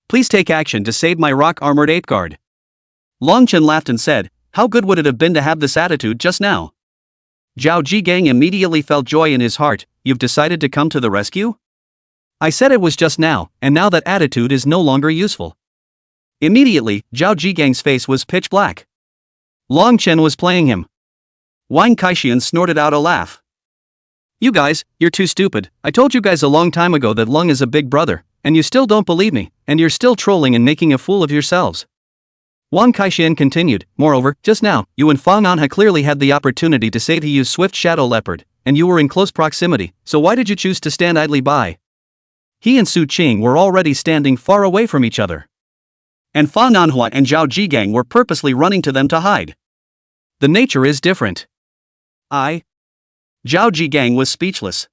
S1: Please take action to save my rock-armored ape guard. Long Chen laughed and said, how good would it have been to have this attitude just now? Zhao Jigang immediately felt joy in his heart, you've decided to come to the rescue? I said it was just now, and now that attitude is no longer useful. Immediately, Zhao Jigang's face was pitch black. Long Chen was playing him. Wang Kaixian snorted out a laugh. You guys, you're too stupid, I told you guys a long time ago that Lung is a big brother, and you still don't believe me, and you're still trolling and making a fool of yourselves. Wang Kaixian continued, moreover, just now, you and Fa Nanha clearly had the opportunity to say to use Swift Shadow Leopard, and you were in close proximity, so why did you choose to stand idly by? He and Su Qing were already standing far away from each other. And Fa Nanhua and Zhao Jigang were purposely running to them to hide. The nature is different. Zhao Jigang was speechless.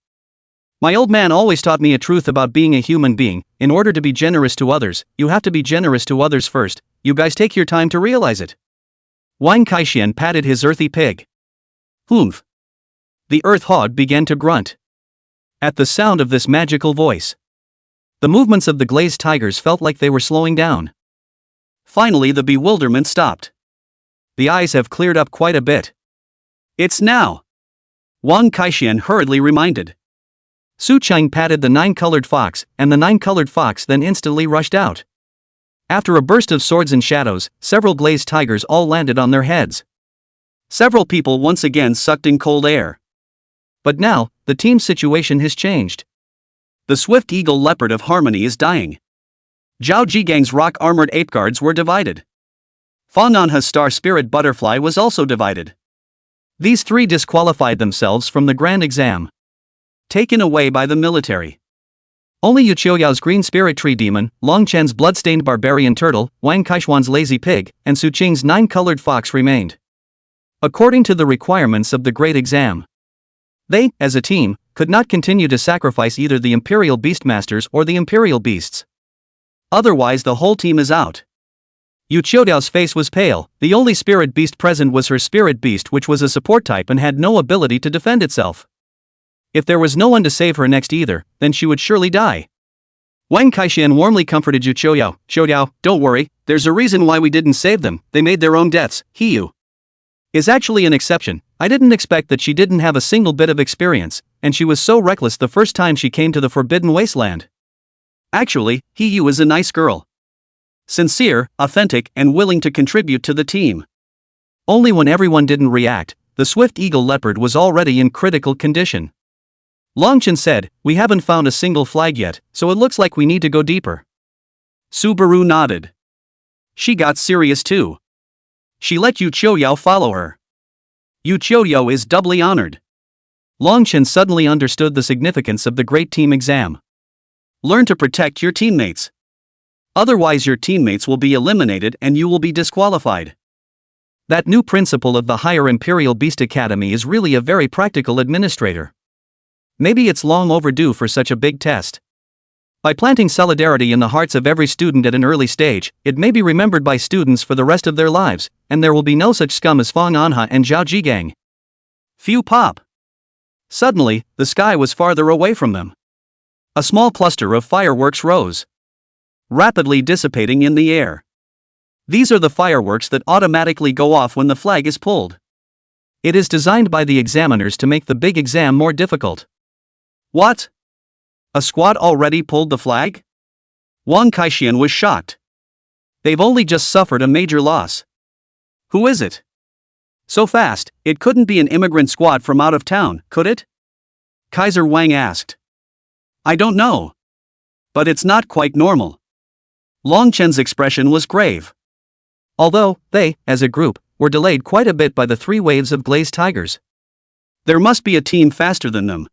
S1: My old man always taught me a truth about being a human being, in order to be generous to others, you have to be generous to others first, you guys take your time to realize it. Wang Kaixian patted his earthy pig. Humph. The earth hog began to grunt. At the sound of this magical voice, the movements of the glazed tigers felt like they were slowing down. Finally the bewilderment stopped. The eyes have cleared up quite a bit. It's now. Wang Kaixian hurriedly reminded. Su Qing patted the 9-colored fox, and the 9-colored fox then instantly rushed out. After a burst of swords and shadows, several glazed tigers all landed on their heads. Several people once again sucked in cold air. But now, the team's situation has changed. The swift eagle leopard of harmony is dying. Zhao Jigang's rock-armored ape guards were divided. Fa Nanha's star spirit butterfly was also divided. These 3 disqualified themselves from the grand exam. Taken away by the military. Only Yu Qiuyao's green spirit tree demon, Long Chen's blood-stained barbarian turtle, Wang Kaishuan's lazy pig, and Su Qing's 9-colored fox remained. According to the requirements of the great exam, they, as a team, could not continue to sacrifice either the Imperial Beastmasters or the Imperial Beasts. Otherwise the whole team is out. Yu Qiuyao's face was pale, the only spirit beast present was her spirit beast, which was a support type and had no ability to defend itself. If there was no one to save her next either, then she would surely die. Wang Kaixian warmly comforted Yu Qiuyao. Qiuyao, don't worry, there's a reason why we didn't save them, they made their own deaths. Yu is actually an exception. I didn't expect that she didn't have a single bit of experience, and she was so reckless the first time she came to the Forbidden Wasteland. Actually, Yu is a nice girl. Sincere, authentic, and willing to contribute to the team. Only when everyone didn't react, the swift eagle leopard was already in critical condition. Longchen said, we haven't found a single flag yet, so it looks like we need to go deeper. Subaru nodded. She got serious too. She let Yu Qiuyao follow her. Yu Qiuyao is doubly honored. Longchen suddenly understood the significance of the Great Team exam. Learn to protect your teammates. Otherwise your teammates will be eliminated and you will be disqualified. That new principal of the Higher Imperial Beast Academy is really a very practical administrator. Maybe it's long overdue for such a big test. By planting solidarity in the hearts of every student at an early stage, it may be remembered by students for the rest of their lives, and there will be no such scum as Fang Anha and Zhao Jigang. Phew pop! Suddenly, the sky was farther away from them. A small cluster of fireworks rose, rapidly dissipating in the air. These are the fireworks that automatically go off when the flag is pulled. It is designed by the examiners to make the big exam more difficult. What? A squad already pulled the flag? Wang Kaixian was shocked. They've only just suffered a major loss. Who is it? So fast, it couldn't be an immigrant squad from out of town, could it? Kaiser Wang asked. I don't know. But it's not quite normal. Longchen's expression was grave. Although, they, as a group, were delayed quite a bit by the 3 waves of glazed tigers. There must be a team faster than them.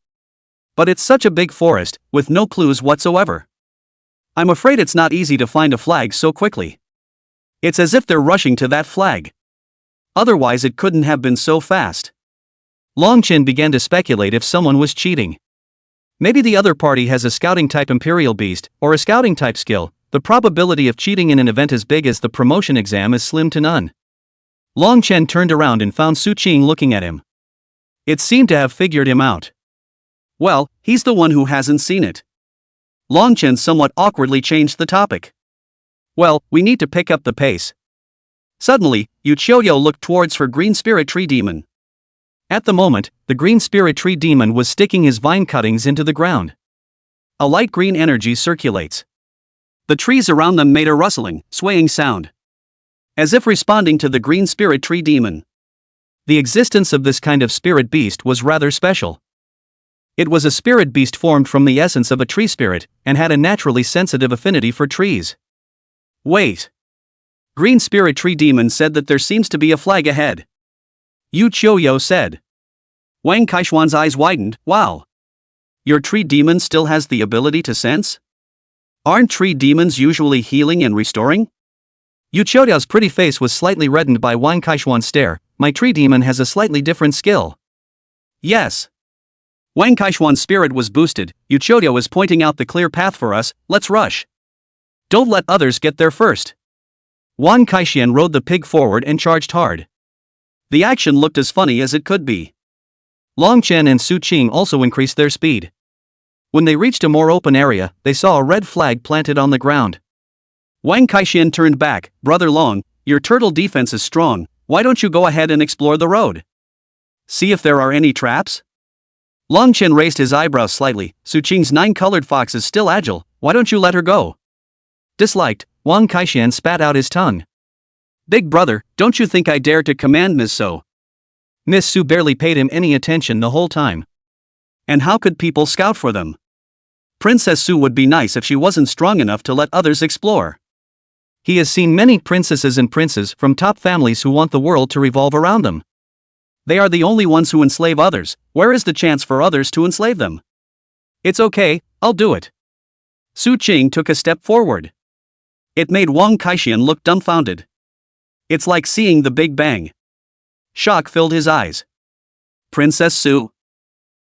S1: But it's such a big forest, with no clues whatsoever. I'm afraid it's not easy to find a flag so quickly. It's as if they're rushing to that flag. Otherwise it couldn't have been so fast. Longchen began to speculate if someone was cheating. Maybe the other party has a scouting type Imperial Beast, or a scouting type skill. The probability of cheating in an event as big as the promotion exam is slim to none. Longchen turned around and found Su Qing looking at him. It seemed to have figured him out. Well, he's the one who hasn't seen it. Longchen somewhat awkwardly changed the topic. Well, we need to pick up the pace. Suddenly, Yu Qiuyao looked towards her green spirit tree demon. At the moment, the green spirit tree demon was sticking his vine cuttings into the ground. A light green energy circulates. The trees around them made a rustling, swaying sound, as if responding to the green spirit tree demon. The existence of this kind of spirit beast was rather special. It was a spirit beast formed from the essence of a tree spirit, and had a naturally sensitive affinity for trees. Wait. Green spirit tree demon said that there seems to be a flag ahead. Yu Qiuyao said. Wang Kaixian's eyes widened. Wow. Your tree demon still has the ability to sense? Aren't tree demons usually healing and restoring? Yu Qiuyao's pretty face was slightly reddened by Wang Kaixian's stare. My tree demon has a slightly different skill. Yes. Wang Kaixian's spirit was boosted. Yu Qiuyao is pointing out the clear path for us, let's rush. Don't let others get there first. Wang Kaixian rode the pig forward and charged hard. The action looked as funny as it could be. Longchen and Su Qing also increased their speed. When they reached a more open area, they saw a red flag planted on the ground. Wang Kaixian turned back. Brother Long, your turtle defense is strong, why don't you go ahead and explore the road? See if there are any traps? Longchen raised his eyebrows slightly. Su Qing's 9-colored fox is still agile, why don't you let her go? Disliked, Wang Kaixian spat out his tongue. Big brother, don't you think I dare to command Miss So? Miss Su barely paid him any attention the whole time. And how could people scout for them? Princess Su would be nice if she wasn't strong enough to let others explore. He has seen many princesses and princes from top families who want the world to revolve around them. They are the only ones who enslave others. Where is the chance for others to enslave them? It's okay, I'll do it. Su Qing took a step forward. It made Wang Kaixian look dumbfounded. It's like seeing the Big Bang. Shock filled his eyes. Princess Su?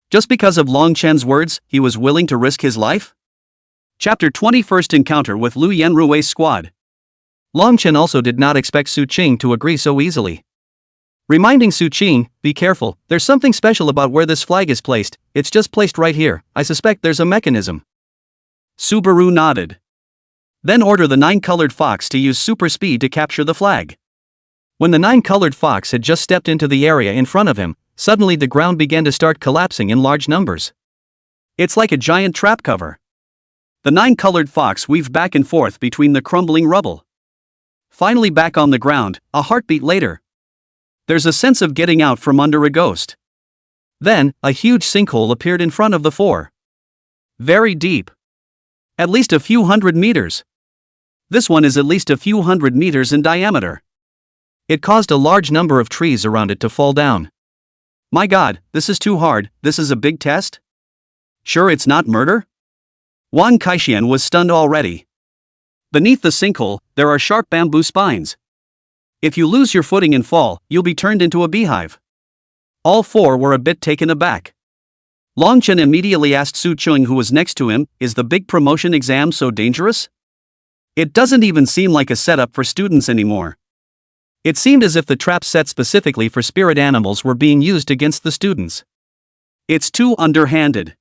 S1: Just because of Longchen's words, he was willing to risk his life? Chapter 20 First Encounter with Lu Yanrui's squad. Longchen also did not expect Su Qing to agree so easily. Reminding Su Qing, be careful, there's something special about where this flag is placed, it's just placed right here, I suspect there's a mechanism. Subaru nodded. Then order the 9-colored fox to use super speed to capture the flag. When the 9-colored fox had just stepped into the area in front of him, suddenly the ground began to start collapsing in large numbers. It's like a giant trap cover. The 9-colored fox weaved back and forth between the crumbling rubble. Finally back on the ground, a heartbeat later. There's a sense of getting out from under a ghost. Then, a huge sinkhole appeared in front of the four. Very deep. At least a few hundred meters. This one is at least a few hundred meters in diameter. It caused a large number of trees around it to fall down. My God, this is too hard. This is a big test? Sure it's not murder? Wang Kaixian was stunned already. Beneath the sinkhole, there are sharp bamboo spines. If you lose your footing and fall, you'll be turned into a beehive. All four were a bit taken aback. Longchen immediately asked Su Chung, who was next to him, is the big promotion exam so dangerous? It doesn't even seem like a setup for students anymore. It seemed as if the traps set specifically for spirit animals were being used against the students. It's too underhanded.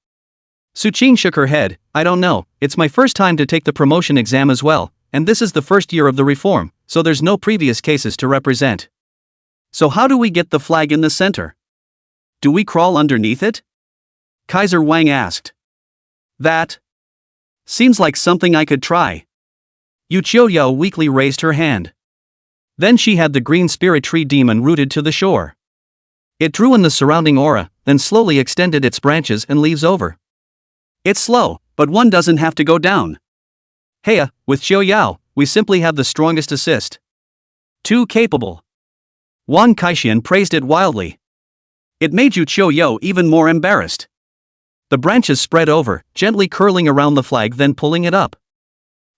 S1: Su Qing shook her head. I don't know, it's my first time to take the promotion exam as well, and this is the first year of the reform, so there's no previous cases to represent. So how do we get the flag in the center? Do we crawl underneath it? Kaiser Wang asked. That seems like something I could try. Yu Qiuyao weakly raised her hand. Then she had the green spirit tree demon rooted to the shore. It drew in the surrounding aura, then slowly extended its branches and leaves over. It's slow, but one doesn't have to go down. Heya, with Qiuyao, we simply have the strongest assist. Too capable. Wang Kaixian praised it wildly. It made Yu Qiuyao even more embarrassed. The branches spread over, gently curling around the flag then pulling it up.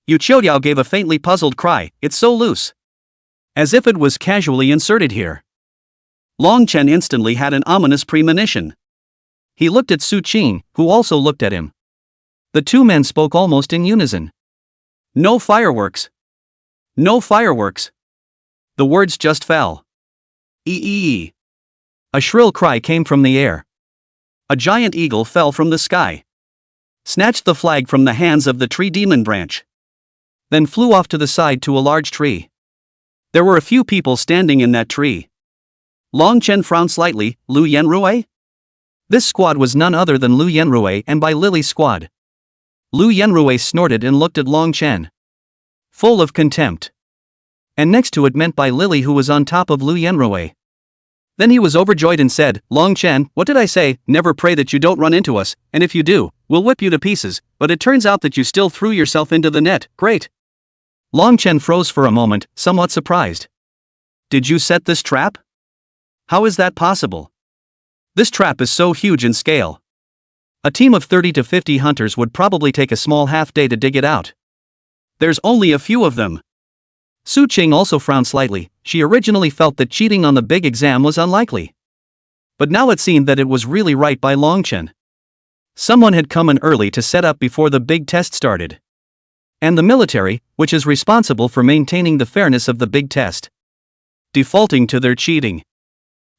S1: Yu Qiuyao gave a faintly puzzled cry, it's so loose. As if it was casually inserted here. Longchen instantly had an ominous premonition. He looked at Su Qing, who also looked at him. The two men spoke almost in unison. No fireworks. No fireworks. The words just fell. Ee. A shrill cry came from the air. A giant eagle fell from the sky. Snatched the flag from the hands of the tree demon branch. Then flew off to the side to a large tree. There were a few people standing in that tree. Longchen frowned slightly. Lu Yanrui? This squad was none other than Lu Yanrui and Bai Lily's squad. Lu Yanrui snorted and looked at Longchen. Full of contempt. And next to it meant Bai Lily, who was on top of Lu Yanrui. Then he was overjoyed and said, Longchen, what did I say? Never pray that you don't run into us, and if you do, we'll whip you to pieces, but it turns out that you still threw yourself into the net. Great. Longchen froze for a moment, somewhat surprised. Did you set this trap? How is that possible? This trap is so huge in scale. A team of 30 to 50 hunters would probably take a small half-day to dig it out. There's only a few of them. Su Qing also frowned slightly. She originally felt that cheating on the big exam was unlikely. But now it seemed that it was really right by Longchen. Someone had come in early to set up before the big test started. And the military, which is responsible for maintaining the fairness of the big test, defaulting to their cheating.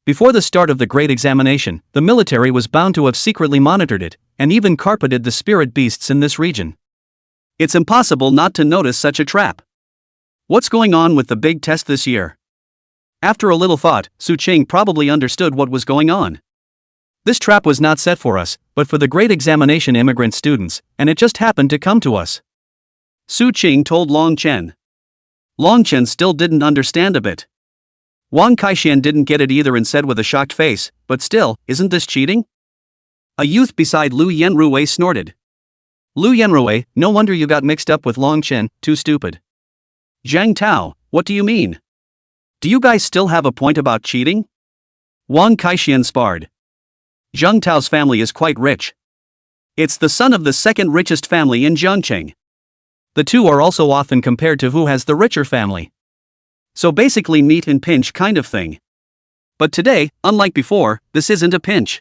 S1: Before the start of the great examination, the military was bound to have secretly monitored it, and even carpeted the spirit beasts in this region. It's impossible not to notice such a trap. What's going on with the big test this year? After a little thought, Su Qing probably understood what was going on. This trap was not set for us, but for the great examination immigrant students, and it just happened to come to us. Su Qing told Longchen. Longchen still didn't understand a bit. Wang Kaixian didn't get it either and said with a shocked face, but still, isn't this cheating? A youth beside Lu Yanrui snorted. Lu Yanrui, no wonder you got mixed up with Longchen, too stupid. Zhang Tao, what do you mean? Do you guys still have a point about cheating? Wang Kaixian sparred. Zhang Tao's family is quite rich. It's the son of the second richest family in Jiangcheng. The two are also often compared to who has the richer family. So basically meet and pinch kind of thing. But today, unlike before, this isn't a pinch.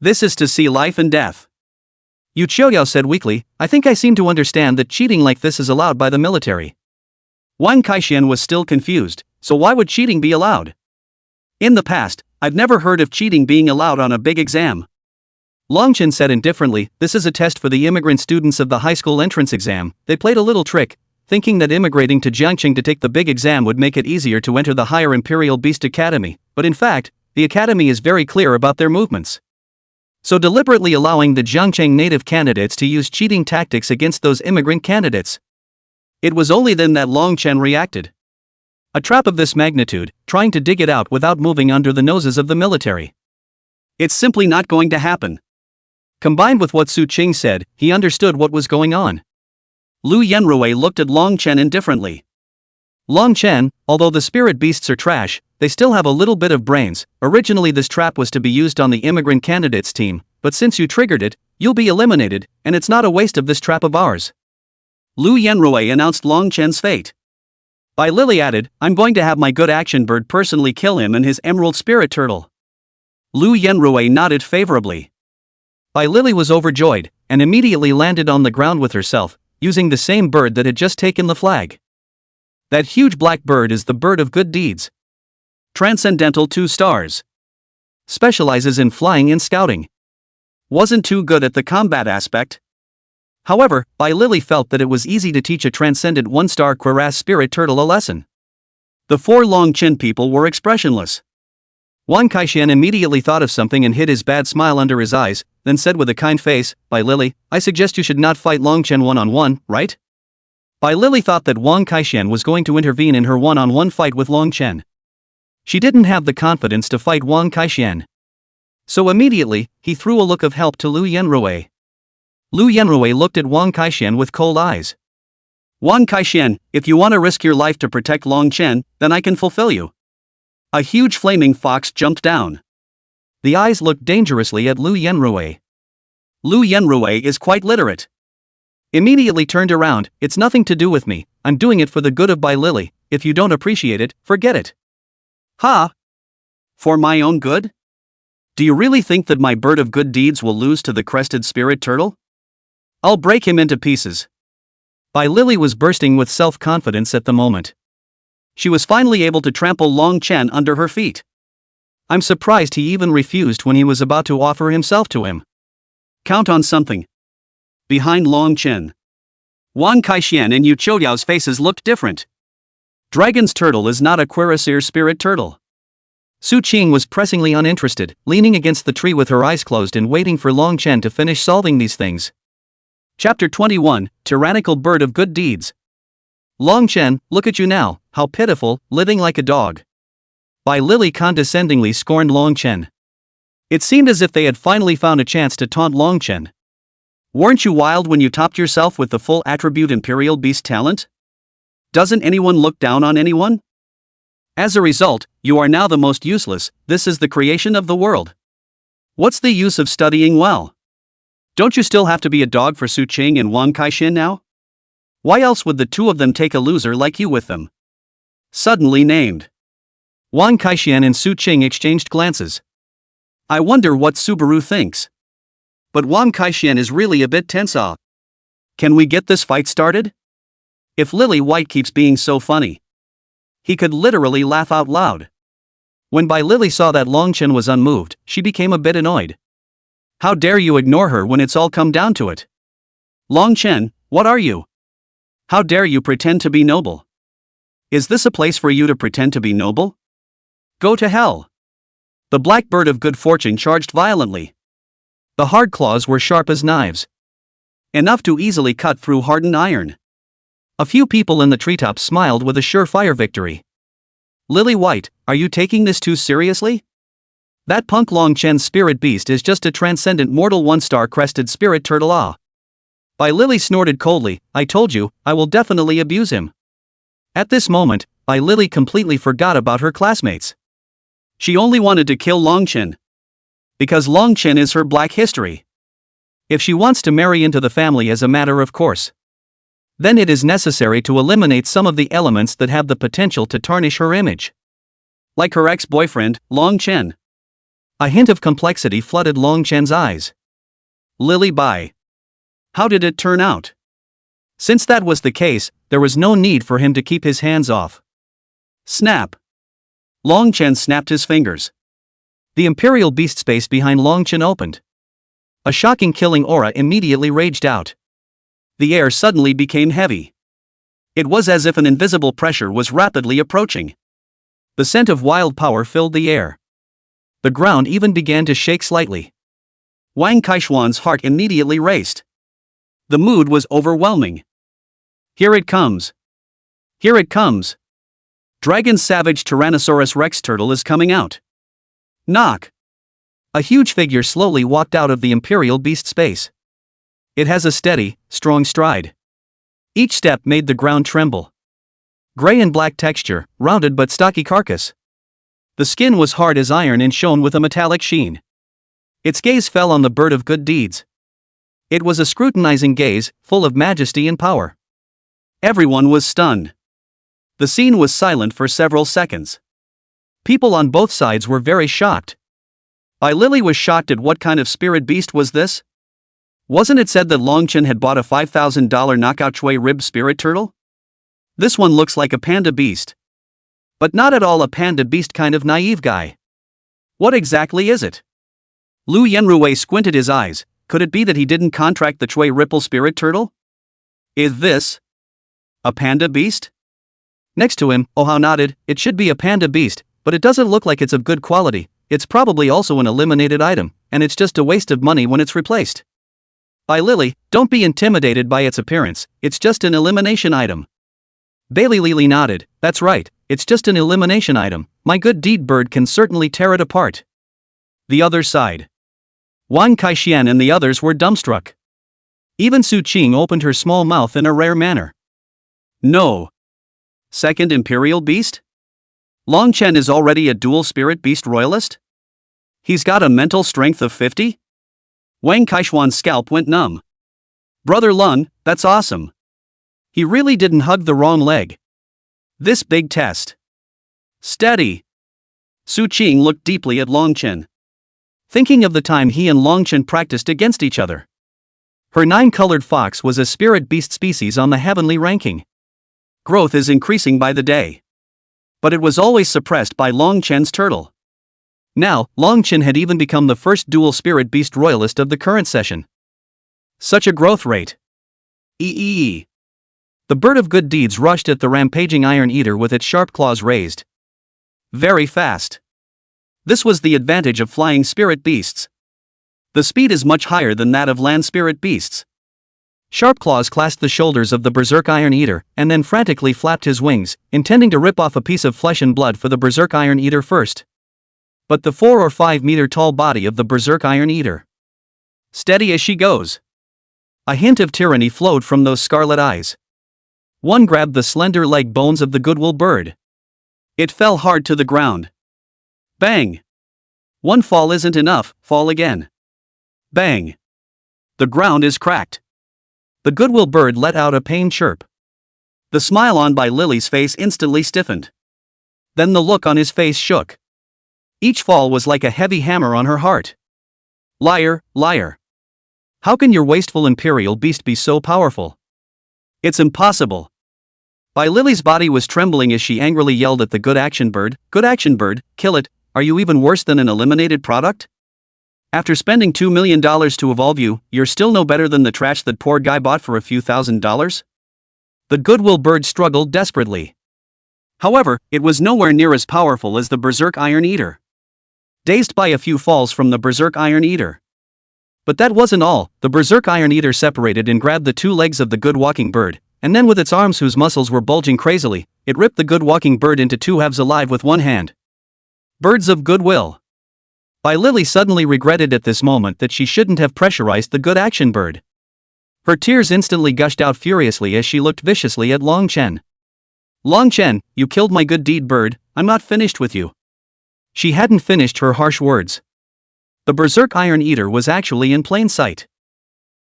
S1: This is to see life and death. Yu Qiuyao said weakly, I think I seem to understand that cheating like this is allowed by the military. Wang Kaixian was still confused, so why would cheating be allowed? In the past, I've never heard of cheating being allowed on a big exam. Long Chen said indifferently, "This is a test for the immigrant students of the high school entrance exam." They played a little trick, thinking that immigrating to Jiangqing to take the big exam would make it easier to enter the higher Imperial Beast Academy, but in fact, the academy is very clear about their movements. So deliberately allowing the Jiangqing native candidates to use cheating tactics against those immigrant candidates. It was only then that Long Chen reacted. A trap of this magnitude, trying to dig it out without moving under the noses of the military. It's simply not going to happen. Combined with what Su Qing said, he understood what was going on. Lu Yenrui looked at Long Chen indifferently. Long Chen, although the spirit beasts are trash, they still have a little bit of brains. Originally this trap was to be used on the immigrant candidates team, but since you triggered it, you'll be eliminated, and it's not a waste of this trap of ours. Lu Yenrui announced Long Chen's fate. Bai Lily added, "I'm going to have my good action bird personally kill him and his emerald spirit turtle." Lu Yenrui nodded favorably. Bai Lily was overjoyed, and immediately landed on the ground with herself, using the same bird that had just taken the flag. That huge black bird is the bird of good deeds. Transcendental 2 stars. Specializes in flying and scouting. Wasn't too good at the combat aspect. However, Bai Lily felt that it was easy to teach a transcendent 1-star cuirass spirit turtle a lesson. The 4 Long Chen people were expressionless. Wang Kaixian immediately thought of something and hid his bad smile under his eyes, then said with a kind face, "Bai Lily, I suggest you should not fight Long Chen one-on-one, right?" Bai Lily thought that Wang Kaixian was going to intervene in her one-on-one fight with Long Chen. She didn't have the confidence to fight Wang Kaixian. So immediately, he threw a look of help to Lu Yenrui. Lu Yenrui looked at Wang Kaixian with cold eyes. "Wang Kaixian, if you want to risk your life to protect Long Chen, then I can fulfill you." A huge flaming fox jumped down. The eyes looked dangerously at Lu Yenrui. Lu Yenrui is quite literate. Immediately turned around, "It's nothing to do with me, I'm doing it for the good of Bai Lily. If you don't appreciate it, forget it." "Ha! For my own good? Do you really think that my bird of good deeds will lose to the crested spirit turtle? I'll break him into pieces." Bai Lily was bursting with self-confidence at the moment. She was finally able to trample Long Chen under her feet. I'm surprised he even refused when he was about to offer himself to him. Count on something. Behind Long Chen, Wang Kaixian and Yu Qiuyao's faces looked different. Dragon's turtle is not a cuirassier spirit turtle. Su Qing was pressingly uninterested, leaning against the tree with her eyes closed and waiting for Long Chen to finish solving these things. Chapter 21, Tyrannical Bird of Good Deeds. "Long Chen, look at you now, how pitiful, living like a dog." Bai Lily condescendingly scorned Long Chen. It seemed as if they had finally found a chance to taunt Long Chen. "Weren't you wild when you topped yourself with the full attribute Imperial Beast talent? Doesn't anyone look down on anyone? As a result, you are now the most useless. This is the creation of the world. What's the use of studying well? Don't you still have to be a dog for Su Qing and Wang Kaixian now? Why else would the 2 of them take a loser like you with them?" Suddenly named. Wang Kaixian and Su Qing exchanged glances. I wonder what Subaru thinks. But Wang Kaixian is really a bit tense. Can we get this fight started? If Lily White keeps being so funny. He could literally laugh out loud. When Bai Lily saw that Long Chen was unmoved, she became a bit annoyed. How dare you ignore her when it's all come down to it? Long Chen, what are you? How dare you pretend to be noble? Is this a place for you to pretend to be noble? Go to hell. The black bird of good fortune charged violently. The hard claws were sharp as knives. Enough to easily cut through hardened iron. A few people in the treetops smiled with a surefire victory. Lily White, are you taking this too seriously? That punk Long Chen's spirit beast is just a transcendent mortal 1-star crested spirit turtle. Bai Lily snorted coldly, I told you, I will definitely abuse him. At this moment, Bai Lily completely forgot about her classmates. She only wanted to kill Long Chen. Because Long Chen is her black history. If she wants to marry into the family as a matter of course, then it is necessary to eliminate some of the elements that have the potential to tarnish her image. Like her ex-boyfriend, Long Chen. A hint of complexity flooded Long Chen's eyes. Lily Bai. How did it turn out? Since that was the case, there was no need for him to keep his hands off. Snap. Long Chen snapped his fingers. The Imperial beast space behind Long Chen opened. A shocking killing aura immediately raged out. The air suddenly became heavy. It was as if an invisible pressure was rapidly approaching. The scent of wild power filled the air. The ground even began to shake slightly. Wang Kaishuan's heart immediately raced. The mood was overwhelming. Here it comes. Here it comes. Dragon's savage Tyrannosaurus Rex turtle is coming out. Knock. A huge figure slowly walked out of the imperial beast space. It has a steady, strong stride. Each step made the ground tremble. Gray and black texture, rounded but stocky carcass. The skin was hard as iron and shone with a metallic sheen. Its gaze fell on the bird of good deeds. It was a scrutinizing gaze, full of majesty and power. Everyone was stunned. The scene was silent for several seconds. People on both sides were very shocked. Bai Lily was shocked at what kind of spirit beast was this? Wasn't it said that Longchen had bought a $5,000 knockout Chui rib spirit turtle? This one looks like a panda beast. But not at all a panda beast kind of naive guy. What exactly is it? Lu Yenrui squinted his eyes. Could it be that he didn't contract the Chui ripple spirit turtle? Is this a panda beast? Next to him, Ohao nodded. It should be a panda beast, but it doesn't look like it's of good quality. It's probably also an eliminated item, and it's just a waste of money when it's replaced. Bai Lily, don't be intimidated by its appearance, it's just an elimination item. Bailey Lily nodded. That's right, it's just an elimination item. My good deed bird can certainly tear it apart. The other side. Wang Kaixian and the others were dumbstruck. Even Su Qing opened her small mouth in a rare manner. No. Second Imperial Beast? Longchen is already a dual spirit beast royalist? He's got a mental strength of 50? Wang Kaishuan's scalp went numb. Brother Lun, that's awesome. He really didn't hug the wrong leg. This big test. Steady. Su Qing looked deeply at Longchen. Thinking of the time he and Longchen practiced against each other. Her 9-colored fox was a spirit beast species on the heavenly ranking. Growth is increasing by the day. But it was always suppressed by Longchen's turtle. Now, Longchen had even become the first dual spirit beast royalist of the current session. Such a growth rate. Eee. The bird of good deeds rushed at the rampaging iron eater with its sharp claws raised. Very fast. This was the advantage of flying spirit beasts. The speed is much higher than that of land spirit beasts. Sharp claws clasped the shoulders of the berserk iron eater, and then frantically flapped his wings, intending to rip off a piece of flesh and blood for the berserk iron eater first. But the 4 or 5 meter tall body of the berserk iron eater. Steady as she goes. A hint of tyranny flowed from those scarlet eyes. One grabbed the slender leg bones of the goodwill bird. It fell hard to the ground. Bang! One fall isn't enough, fall again. Bang! The ground is cracked. The goodwill bird let out a pained chirp. The smile on Bai Lily's face instantly stiffened. Then the look on his face shook. Each fall was like a heavy hammer on her heart. Liar, liar. How can your wasteful imperial beast be so powerful? It's impossible. Bai Lily's body was trembling as she angrily yelled at the good action bird, kill it, are you even worse than an eliminated product? After spending $2 million to evolve you, you're still no better than the trash that poor guy bought for a few $1,000s? The goodwill bird struggled desperately. However, it was nowhere near as powerful as the berserk iron eater. Dazed by a few falls from the berserk iron eater. But that wasn't all. The berserk iron eater separated and grabbed the 2 legs of the good walking bird, and then with its arms whose muscles were bulging crazily, it ripped the good walking bird into 2 halves alive with one hand. Birds of goodwill. Bai Lily suddenly regretted at this moment that she shouldn't have pressurized the good action bird. Her tears instantly gushed out furiously as she looked viciously at Longchen. Longchen, you killed my good deed bird, I'm not finished with you. She hadn't finished her harsh words. The berserk iron eater was actually in plain sight.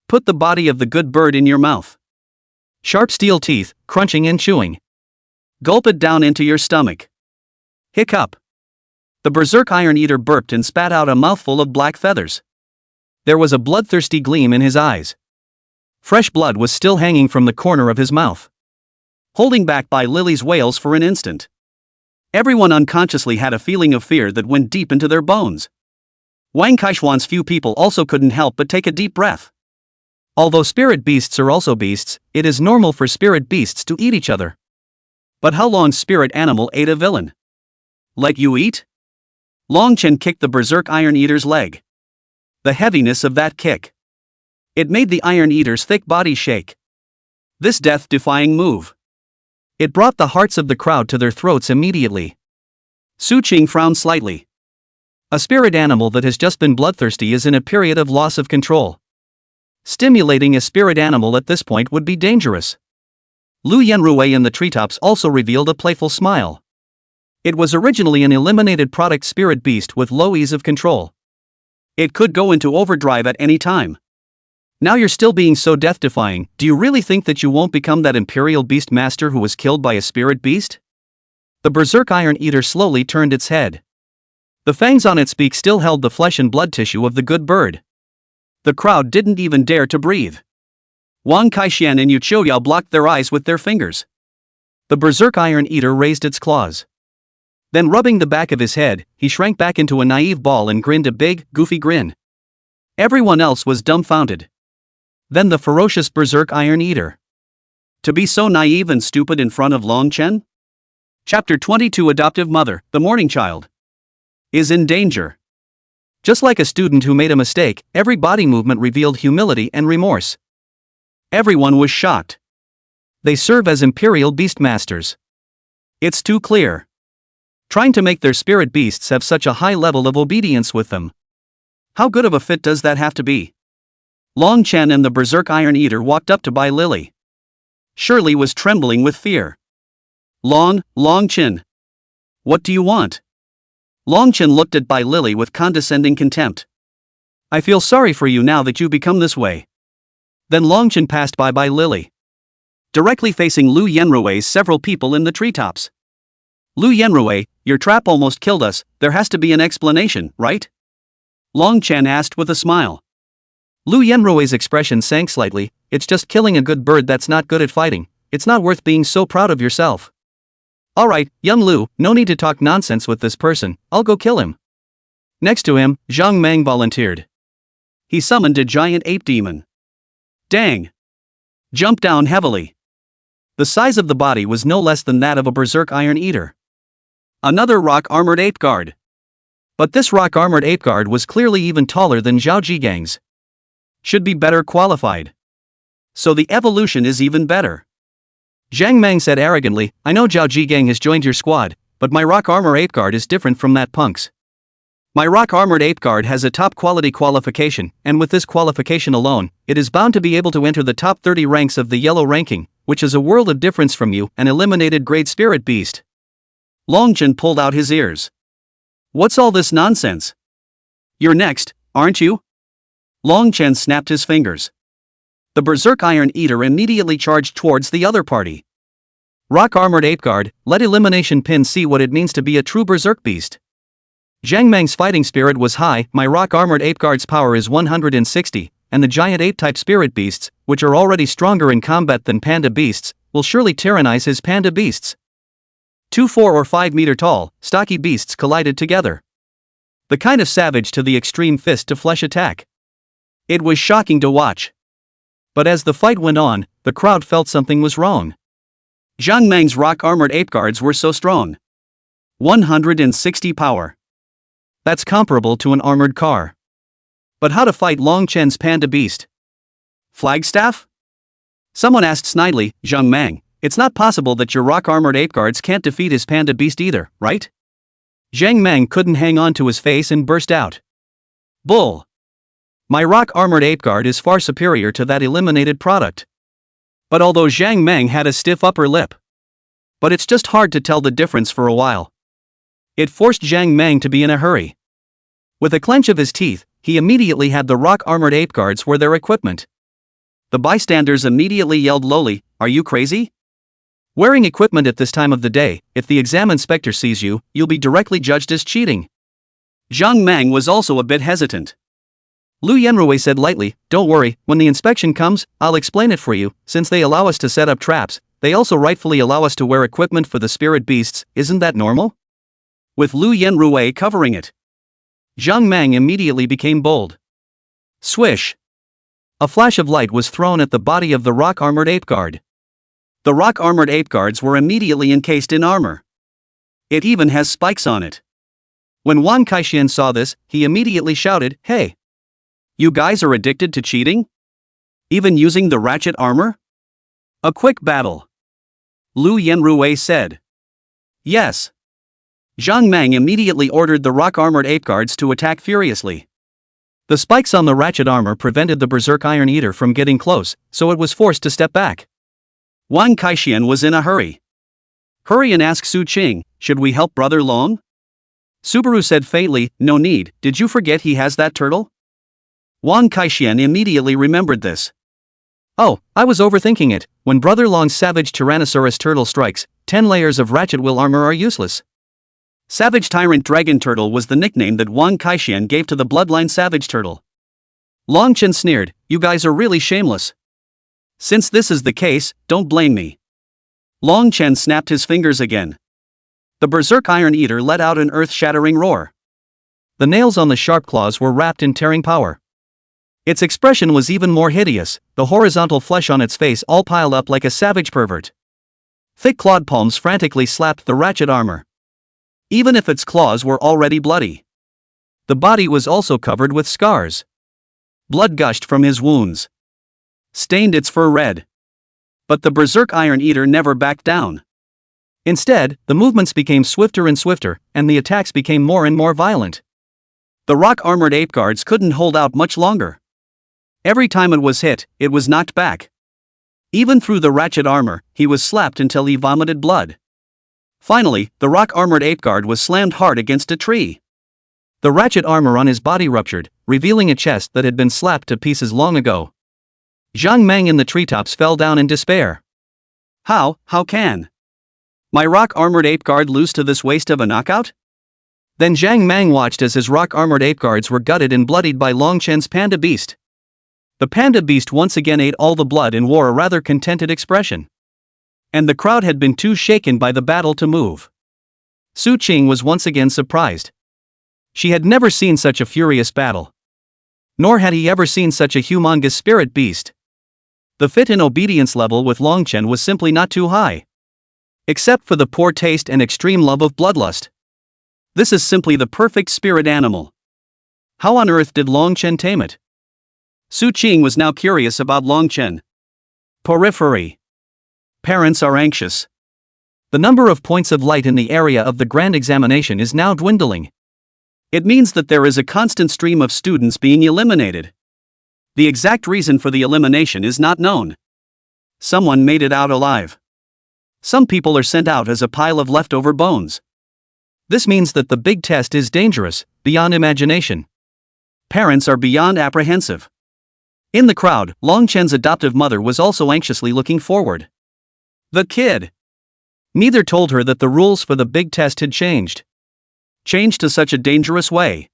S1: Put the body of the good bird in your mouth. Sharp steel teeth, crunching and chewing. Gulp it down into your stomach. Hiccup. The berserk iron eater burped and spat out a mouthful of black feathers. There was a bloodthirsty gleam in his eyes. Fresh blood was still hanging from the corner of his mouth. Holding back Bai Lily's wails for an instant. Everyone unconsciously had a feeling of fear that went deep into their bones. Wang Kaishuan's few people also couldn't help but take a deep breath. Although spirit beasts are also beasts, it is normal for spirit beasts to eat each other. But how Long's spirit animal ate a villain? Let you eat? Long Chen kicked the berserk Iron Eater's leg. The heaviness of that kick. It made the Iron Eater's thick body shake. This death-defying move. It brought the hearts of the crowd to their throats immediately. Su Qing frowned slightly. A spirit animal that has just been bloodthirsty is in a period of loss of control. Stimulating a spirit animal at this point would be dangerous. Lu Yanruwei in the treetops also revealed a playful smile. It was originally an eliminated product spirit beast with low ease of control. It could go into overdrive at any time. Now you're still being so death-defying, do you really think that you won't become that Imperial Beast Master who was killed by a spirit beast? The Berserk Iron Eater slowly turned its head. The fangs on its beak still held the flesh and blood tissue of the good bird. The crowd didn't even dare to breathe. Wang Kaishan and Yu Qiuyao blocked their eyes with their fingers. The Berserk Iron Eater raised its claws. Then rubbing the back of his head, he shrank back into a naive ball and grinned a big, goofy grin. Everyone else was dumbfounded. Then the ferocious Berserk Iron Eater. To be so naive and stupid in front of Long Chen? Chapter 22 Adoptive Mother, the Morning Child, is in danger. Just like a student who made a mistake, every body movement revealed humility and remorse. Everyone was shocked. They serve as Imperial Beastmasters. It's too clear. Trying to make their spirit beasts have such a high level of obedience with them. How good of a fit does that have to be? Long Chen and the Berserk Iron Eater walked up to Bai Lily. Shirley was trembling with fear. Long Chen. What do you want? Long Chen looked at Bai Lily with condescending contempt. I feel sorry for you now that you become this way. Then Long Chen passed by Bai Lily. Directly facing Lu Yanruwei's several people in the treetops. Lu Yanruwei, your trap almost killed us, there has to be an explanation, right? Long Chen asked with a smile. Lu Yanruwei's expression sank slightly. It's just killing a good bird that's not good at fighting. It's not worth being so proud of yourself. Alright, young Lu, no need to talk nonsense with this person, I'll go kill him. Next to him, Zhang Mang volunteered. He summoned a giant ape demon. Dang! Jumped down heavily. The size of the body was no less than that of a Berserk Iron Eater. Another rock-armored ape guard. But this rock-armored ape guard was clearly even taller than Zhao Jigang's. Should be better qualified. So the evolution is even better. Zhang Mang said arrogantly, I know Zhao Jigang has joined your squad, but my rock armor ape guard is different from that punk's. My rock armored ape guard has a top quality qualification, and with this qualification alone, it is bound to be able to enter the top 30 ranks of the yellow ranking, which is a world of difference from you, an eliminated great spirit beast. Long Chen pulled out his ears. What's all this nonsense? You're next, aren't you? Long Chen snapped his fingers. The Berserk Iron Eater immediately charged towards the other party. Rock Armored Ape Guard, let Elimination Pin see what it means to be a true Berserk beast. Zhang Mang's fighting spirit was high, my Rock Armored Ape Guard's power is 160, and the giant ape-type spirit beasts, which are already stronger in combat than panda beasts, will surely tyrannize his panda beasts. 2 4 or 5 meter tall, stocky beasts collided together. The kind of savage to the extreme fist-to-flesh attack. It was shocking to watch. But as the fight went on, the crowd felt something was wrong. Zhang Mang's rock-armored ape guards were so strong. 160 power. That's comparable to an armored car. But how to fight Long Chen's panda beast? Flagstaff? Someone asked snidely, Zhang Mang, it's not possible that your rock-armored ape guards can't defeat his panda beast either, right? Zhang Mang couldn't hang on to his face and burst out. Bull! My rock-armored ape guard is far superior to that eliminated product. But although Zhang Mang had a stiff upper lip. But it's just hard to tell the difference for a while. It forced Zhang Mang to be in a hurry. With a clench of his teeth, he immediately had the rock-armored ape guards wear their equipment. The bystanders immediately yelled lowly, are you crazy? Wearing equipment at this time of the day, if the exam inspector sees you, you'll be directly judged as cheating. Zhang Mang was also a bit hesitant. Lu Yanruwei said lightly, don't worry, when the inspection comes, I'll explain it for you, since they allow us to set up traps, they also rightfully allow us to wear equipment for the spirit beasts, isn't that normal? With Lu Yanruwei covering it. Zhang Mang immediately became bold. Swish! A flash of light was thrown at the body of the rock-armored ape guard. The rock-armored ape guards were immediately encased in armor. It even has spikes on it. When Wang Kaixian saw this, he immediately shouted, "Hey! You guys are addicted to cheating? Even using the ratchet armor? A quick battle." Lu Yanrui said. Yes. Zhang Mang immediately ordered the rock-armored ape guards to attack furiously. The spikes on the ratchet armor prevented the Berserk Iron Eater from getting close, so it was forced to step back. Wang Kaixian was in a hurry. Hurry and ask Su Qing, "Should we help Brother Long?" Subaru said faintly, "No need, did you forget he has that turtle?" Wang Kaixian immediately remembered this. "Oh, I was overthinking it. When Brother Long's savage Tyrannosaurus turtle strikes, 10 layers of ratchet will armor are useless." Savage Tyrant Dragon Turtle was the nickname that Wang Kaixian gave to the bloodline Savage Turtle. Long Chen sneered, "You guys are really shameless. Since this is the case, don't blame me." Long Chen snapped his fingers again. The Berserk Iron Eater let out an earth-shattering roar. The nails on the sharp claws were wrapped in tearing power. Its expression was even more hideous, the horizontal flesh on its face all piled up like a savage pervert. Thick clawed palms frantically slapped the ratchet armor. Even if its claws were already bloody. The body was also covered with scars. Blood gushed from his wounds. Stained its fur red. But the Berserk Iron Eater never backed down. Instead, the movements became swifter and swifter, and the attacks became more and more violent. The rock-armored ape guards couldn't hold out much longer. Every time it was hit, it was knocked back. Even through the ratchet armor, he was slapped until he vomited blood. Finally, the rock-armored ape guard was slammed hard against a tree. The ratchet armor on his body ruptured, revealing a chest that had been slapped to pieces long ago. Zhang Mang in the treetops fell down in despair. How can my rock-armored ape guard lose to this waste of a knockout? Then Zhang Mang watched as his rock-armored ape guards were gutted and bloodied by Long Chen's panda beast. The panda beast once again ate all the blood and wore a rather contented expression. And the crowd had been too shaken by the battle to move. Su Qing was once again surprised. She had never seen such a furious battle. Nor had he ever seen such a humongous spirit beast. The fit and obedience level with Long Chen was simply not too high. Except for the poor taste and extreme love of bloodlust. This is simply the perfect spirit animal. How on earth did Long Chen tame it? Su Qing was now curious about Long Chen. Periphery. Parents are anxious. The number of points of light in the area of the grand examination is now dwindling. It means that there is a constant stream of students being eliminated. The exact reason for the elimination is not known. Someone made it out alive. Some people are sent out as a pile of leftover bones. This means that the big test is dangerous, beyond imagination. Parents are beyond apprehensive. In the crowd, Long Chen's adoptive mother was also anxiously looking forward. The kid. Neither told her that the rules for the big test had changed. Changed to such a dangerous way.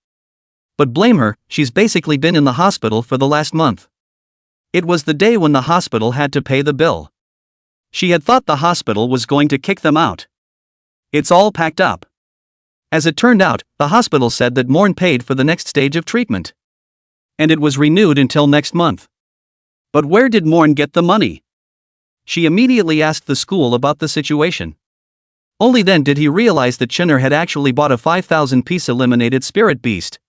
S1: But blame her, she's basically been in the hospital for the last month. It was the day when the hospital had to pay the bill. She had thought the hospital was going to kick them out. It's all packed up. As it turned out, the hospital said that Morn paid for the next stage of treatment. And it was renewed until next month. But where did Morn get the money? She immediately asked the school about the situation. Only then did he realize that Chenner had actually bought a 5,000-piece eliminated spirit beast.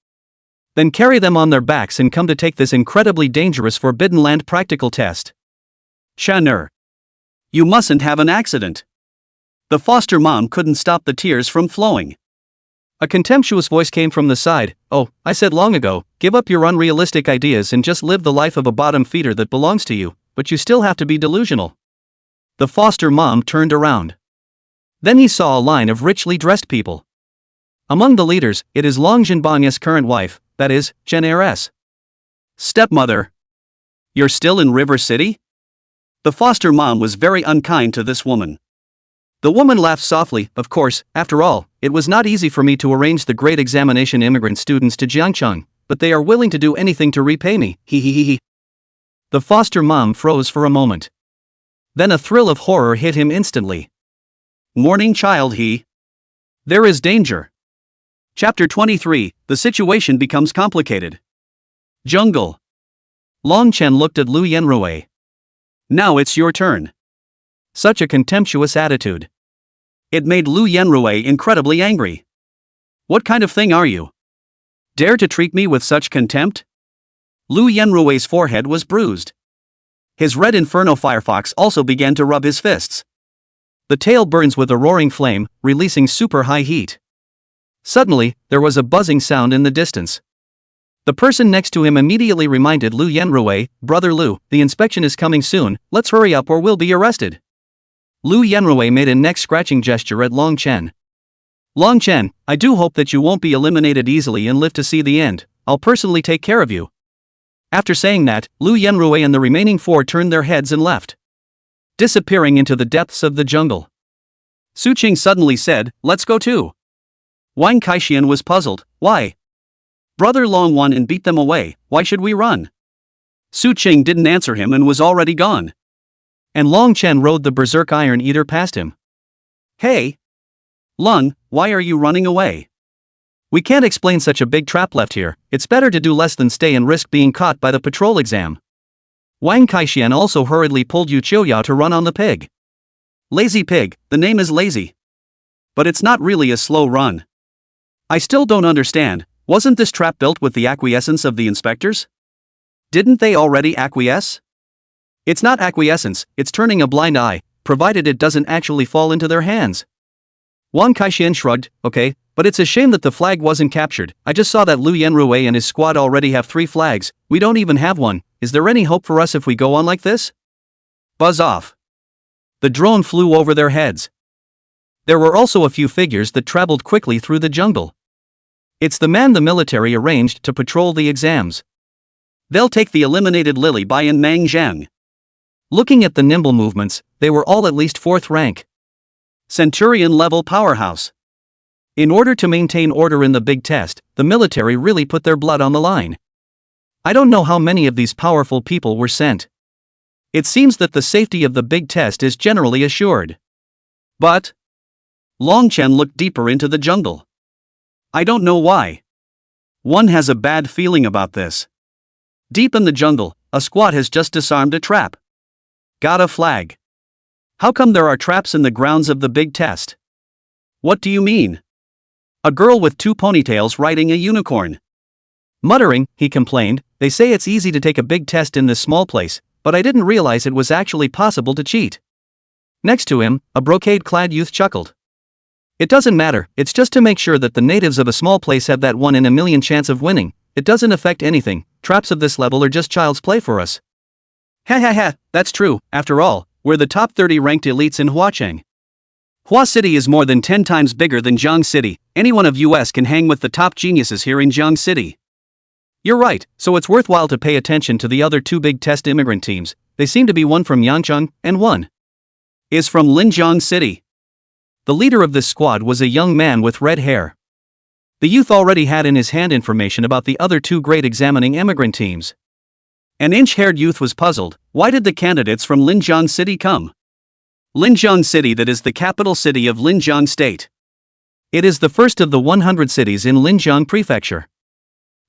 S1: Then carry them on their backs and come to take this incredibly dangerous Forbidden Land practical test. Chenner. You mustn't have an accident. The foster mom couldn't stop the tears from flowing. A contemptuous voice came from the side. Oh, I said long ago, give up your unrealistic ideas and just live the life of a bottom feeder that belongs to you, but you still have to be delusional. The foster mom turned around. Then he saw a line of richly dressed people. Among the leaders, it is Long Jinbang's current wife, that is, Chen Heiress. Stepmother. You're still in River City? The foster mom was very unkind to this woman. The woman laughed softly. Of course, after all, it was not easy for me to arrange the great examination immigrant students to Jiangcheng, but they are willing to do anything to repay me. He. The foster mom froze for a moment. Then a thrill of horror hit him instantly. Morning child, he. There is danger. Chapter 23, the situation becomes complicated. Jungle. Long Chen looked at Lu Yenrui. Now it's your turn. Such a contemptuous attitude. It made Lu Yenrui incredibly angry. What kind of thing are you? Dare to treat me with such contempt? Lu Yenrui's forehead was bruised. His red inferno firefox also began to rub his fists. The tail burns with a roaring flame, releasing super high heat. Suddenly, there was a buzzing sound in the distance. The person next to him immediately reminded Lu Yenrui, "Brother Lu, the inspection is coming soon, let's hurry up or we'll be arrested." Lu Yenrui made a neck-scratching gesture at Long Chen. "Long Chen, I do hope that you won't be eliminated easily and live to see the end. I'll personally take care of you." After saying that, Lu Yenrui and the remaining four turned their heads and left, disappearing into the depths of the jungle. Su Qing suddenly said, "Let's go too." Wang Kaixian was puzzled. "Why? Brother Long won and beat them away, why should we run?" Su Qing didn't answer him and was already gone. And Long Chen rode the berserk Iron Eater past him. "Hey! Lung, why are you running away? We can't explain such a big trap left here, it's better to do less than stay and risk being caught by the patrol exam." Wang Kaixian also hurriedly pulled Yu Qiuyao to run on the pig. Lazy pig, the name is lazy. But it's not really a slow run. I still don't understand, wasn't this trap built with the acquiescence of the inspectors? Didn't they already acquiesce? It's not acquiescence, it's turning a blind eye, provided it doesn't actually fall into their hands. Wang Kaixian shrugged, "Okay, but it's a shame that the flag wasn't captured. I just saw that Lu Yenrui and his squad already have 3 flags, we don't even have one. Is there any hope for us if we go on like this?" Buzz off. The drone flew over their heads. There were also a few figures that traveled quickly through the jungle. It's the man the military arranged to patrol the exams. They'll take the eliminated Lily Bai and Mang Zhang. Looking at the nimble movements, they were all at least 4th rank. Centurion-level powerhouse. In order to maintain order in the big test, the military really put their blood on the line. I don't know how many of these powerful people were sent. It seems that the safety of the big test is generally assured. But Long Chen looked deeper into the jungle. I don't know why. One has a bad feeling about this. Deep in the jungle, a squad has just disarmed a trap. Got a flag. How come there are traps in the grounds of the big test? What do you mean? A girl with 2 ponytails riding a unicorn. Muttering, he complained, "They say it's easy to take a big test in this small place, but I didn't realize it was actually possible to cheat." Next to him, a brocade-clad youth chuckled. "It doesn't matter, it's just to make sure that the natives of a small place have that 1 in a million chance of winning. It doesn't affect anything, traps of this level are just child's play for us." Ha ha ha, that's true, after all, we're the top 30 ranked elites in Huacheng. Hua City is more than 10 times bigger than Jiang City, anyone of US can hang with the top geniuses here in Jiang City. You're right, so it's worthwhile to pay attention to the other 2 big test immigrant teams, they seem to be one from Yangcheng, and one is from Linjiang City. The leader of this squad was a young man with red hair. The youth already had in his hand information about the other 2 great examining immigrant teams. An inch-haired youth was puzzled, why did the candidates from Linjiang City come? Linjiang City, that is the capital city of Linjiang State. It is the first of the 100 cities in Linjiang Prefecture.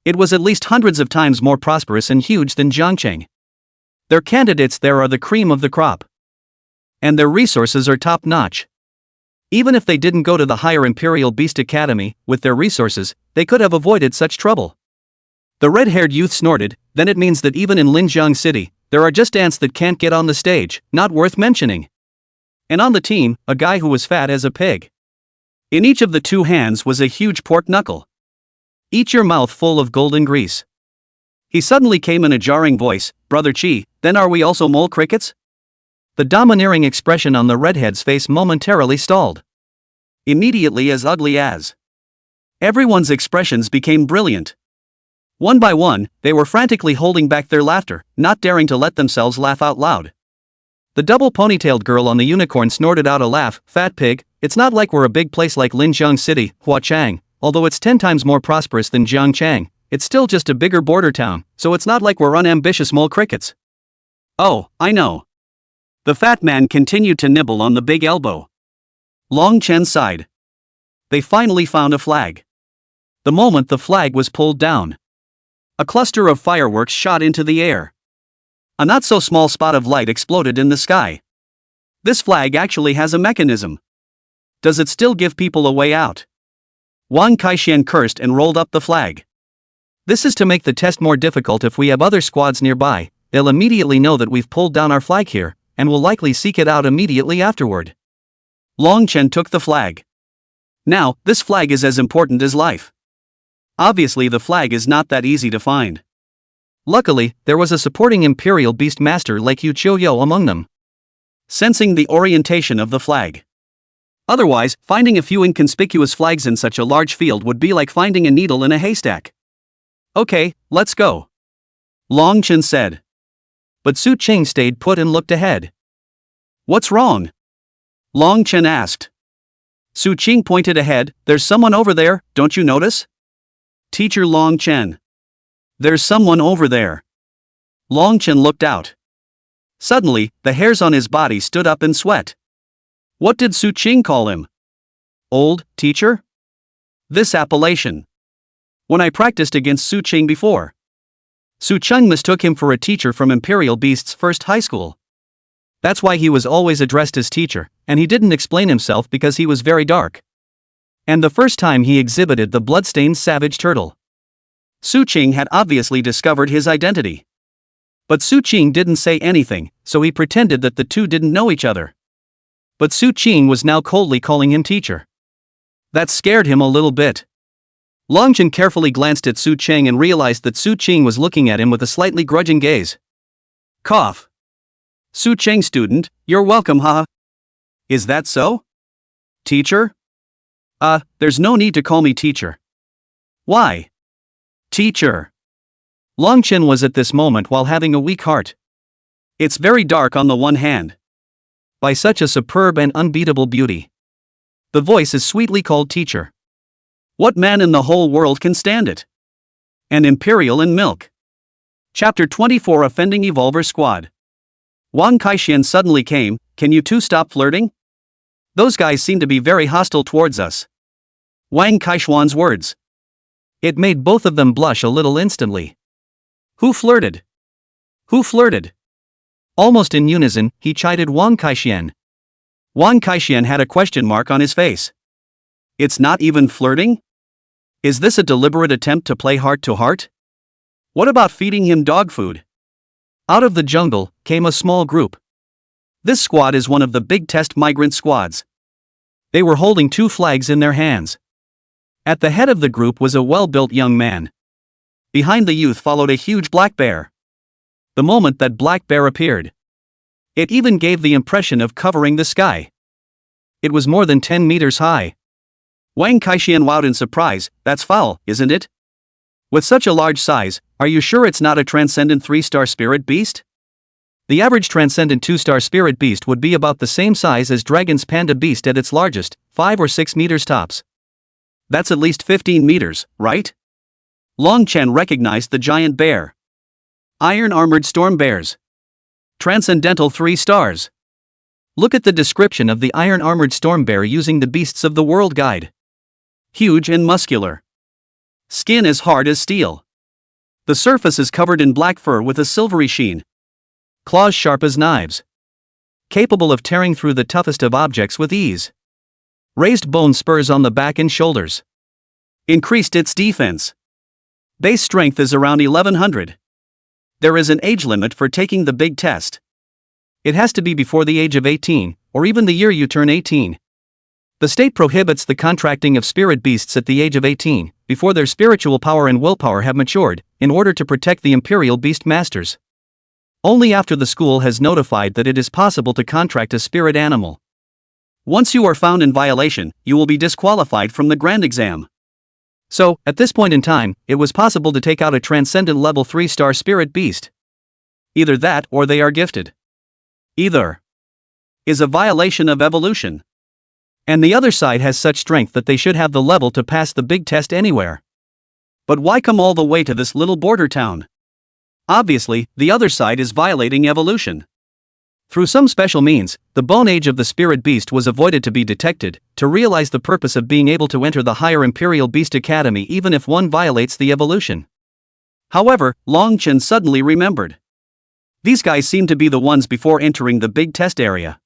S1: It was at least hundreds of times more prosperous and huge than Jiangcheng. Their candidates there are the cream of the crop. And their resources are top-notch. Even if they didn't go to the higher Imperial Beast Academy, with their resources, they could have avoided such trouble. The red-haired youth snorted, then it means that even in Linjiang City, there are just ants that can't get on the stage, not worth mentioning. And on the team, a guy who was fat as a pig. In each of the 2 hands was a huge pork knuckle. Eat your mouth full of golden grease. He suddenly came in a jarring voice, "Brother Chi, then are we also mole crickets?" The domineering expression on the redhead's face momentarily stalled. Immediately as ugly as. Everyone's expressions became brilliant. One by one, they were frantically holding back their laughter, not daring to let themselves laugh out loud. The double ponytailed girl on the unicorn snorted out a laugh, "Fat pig, it's not like we're a big place like Linjiang City, Huacheng, although it's 10 times more prosperous than Jiangcheng, it's still just a bigger border town, so it's not like we're unambitious mole crickets." "Oh, I know." The fat man continued to nibble on the big elbow. Long Chen sighed. They finally found a flag. The moment the flag was pulled down, a cluster of fireworks shot into the air. A not-so-small spot of light exploded in the sky. This flag actually has a mechanism. Does it still give people a way out? Wang Kaixian cursed and rolled up the flag. This is to make the test more difficult. If we have other squads nearby, they'll immediately know that we've pulled down our flag here, and will likely seek it out immediately afterward. Long Chen took the flag. Now, this flag is as important as life. Obviously the flag is not that easy to find. Luckily, there was a supporting Imperial Beast Master like Yu Qiuyo among them, sensing the orientation of the flag. Otherwise, finding a few inconspicuous flags in such a large field would be like finding a needle in a haystack. Okay, let's go, Long Chen said. But Su Qing stayed put and looked ahead. What's wrong? Long Chen asked. Su Qing pointed ahead. There's someone over there, don't you notice? Teacher Long Chen. There's someone over there. Long Chen looked out. Suddenly, the hairs on his body stood up in sweat. What did Su Qing call him? Old teacher? This appellation. When I practiced against Su Qing before, Su Qing mistook him for a teacher from Imperial Beast's first high school. That's why he was always addressed as teacher, and he didn't explain himself because he was very dark. And the first time he exhibited the bloodstained savage turtle, Su Qing had obviously discovered his identity. But Su Qing didn't say anything, so he pretended that the two didn't know each other. But Su Qing was now coldly calling him teacher. That scared him a little bit. Long Chen carefully glanced at Su Qing and realized that Su Qing was looking at him with a slightly grudging gaze. Cough. Su Qing student, you're welcome, haha. Is that so? Teacher? There's no need to call me teacher. Why? Teacher. Long Chen was at this moment while having a weak heart. It's very dark on the one hand, by such a superb and unbeatable beauty. The voice is sweetly called teacher. What man in the whole world can stand it? An imperial in milk. Chapter 24 Offending Evolver Squad. Wang Kaixian suddenly came. Can you two stop flirting? Those guys seem to be very hostile towards us. Wang Kaixian's words. It made both of them blush a little instantly. Who flirted? Who flirted? Almost in unison, he chided Wang Kaixian. Wang Kaixian had a question mark on his face. It's not even flirting? Is this a deliberate attempt to play heart to heart? What about feeding him dog food? Out of the jungle came a small group. This squad is one of the big test migrant squads. They were holding two flags in their hands. At the head of the group was a well-built young man. Behind the youth followed a huge black bear. The moment that black bear appeared, it even gave the impression of covering the sky. It was more than 10 meters high. Wang Kaixian wowed in surprise. That's foul, isn't it? With such a large size, are you sure it's not a transcendent 3-star spirit beast? The average transcendent 2-star spirit beast would be about the same size as Dragon's panda beast at its largest, 5 or 6 meters tops. That's at least 15 meters, right? Long Chen recognized the giant bear. Iron-armored storm bears. Transcendental 3 stars. Look at the description of the iron-armored storm bear using the Beasts of the World guide. Huge and muscular. Skin as hard as steel. The surface is covered in black fur with a silvery sheen. Claws sharp as knives. Capable of tearing through the toughest of objects with ease. Raised bone spurs on the back and shoulders. Increased its defense. Base strength is around 1100. There is an age limit for taking the big test. It has to be before the age of 18, or even the year you turn 18. The state prohibits the contracting of spirit beasts at the age of 18, before their spiritual power and willpower have matured, in order to protect the Imperial Beast Masters. Only after the school has notified that it is possible to contract a spirit animal. Once you are found in violation, you will be disqualified from the grand exam. So, at this point in time, it was possible to take out a transcendent level 3-star spirit beast. Either that or they are gifted. Either is a violation of evolution. And the other side has such strength that they should have the level to pass the big test anywhere. But why come all the way to this little border town? Obviously, the other side is violating evolution. Through some special means, the bone age of the spirit beast was avoided to be detected, to realize the purpose of being able to enter the higher Imperial Beast Academy even if one violates the evolution. However, Long Chen suddenly remembered. These guys seemed to be the ones before entering the big test area.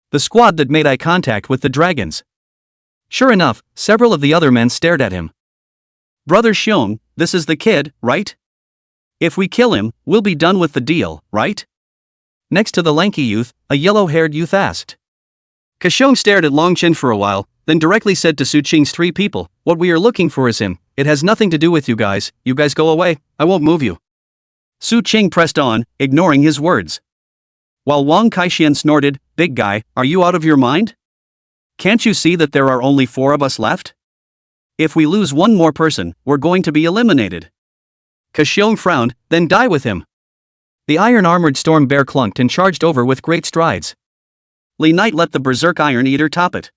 S1: The squad that made eye contact with the dragons. Sure enough, several of the other men stared at him. Brother Xiong, this is the kid, right? If we kill him, we'll be done with the deal, right? Next to the lanky youth, a yellow-haired youth asked. Kashong stared at Long Chen for a while, then directly said to Su Qing's 3 people, "What we are looking for is him. It has nothing to do with you guys go away, I won't move you." Su Qing pressed on, ignoring his words. While Wang Kaixian snorted, "Big guy, are you out of your mind? Can't you see that there are only 4 of us left? If we lose one more person, we're going to be eliminated." Kashong frowned, "Then die with him." The iron-armored storm bear clunked and charged over with great strides. Li Knight let the Berserk Iron Eater top it.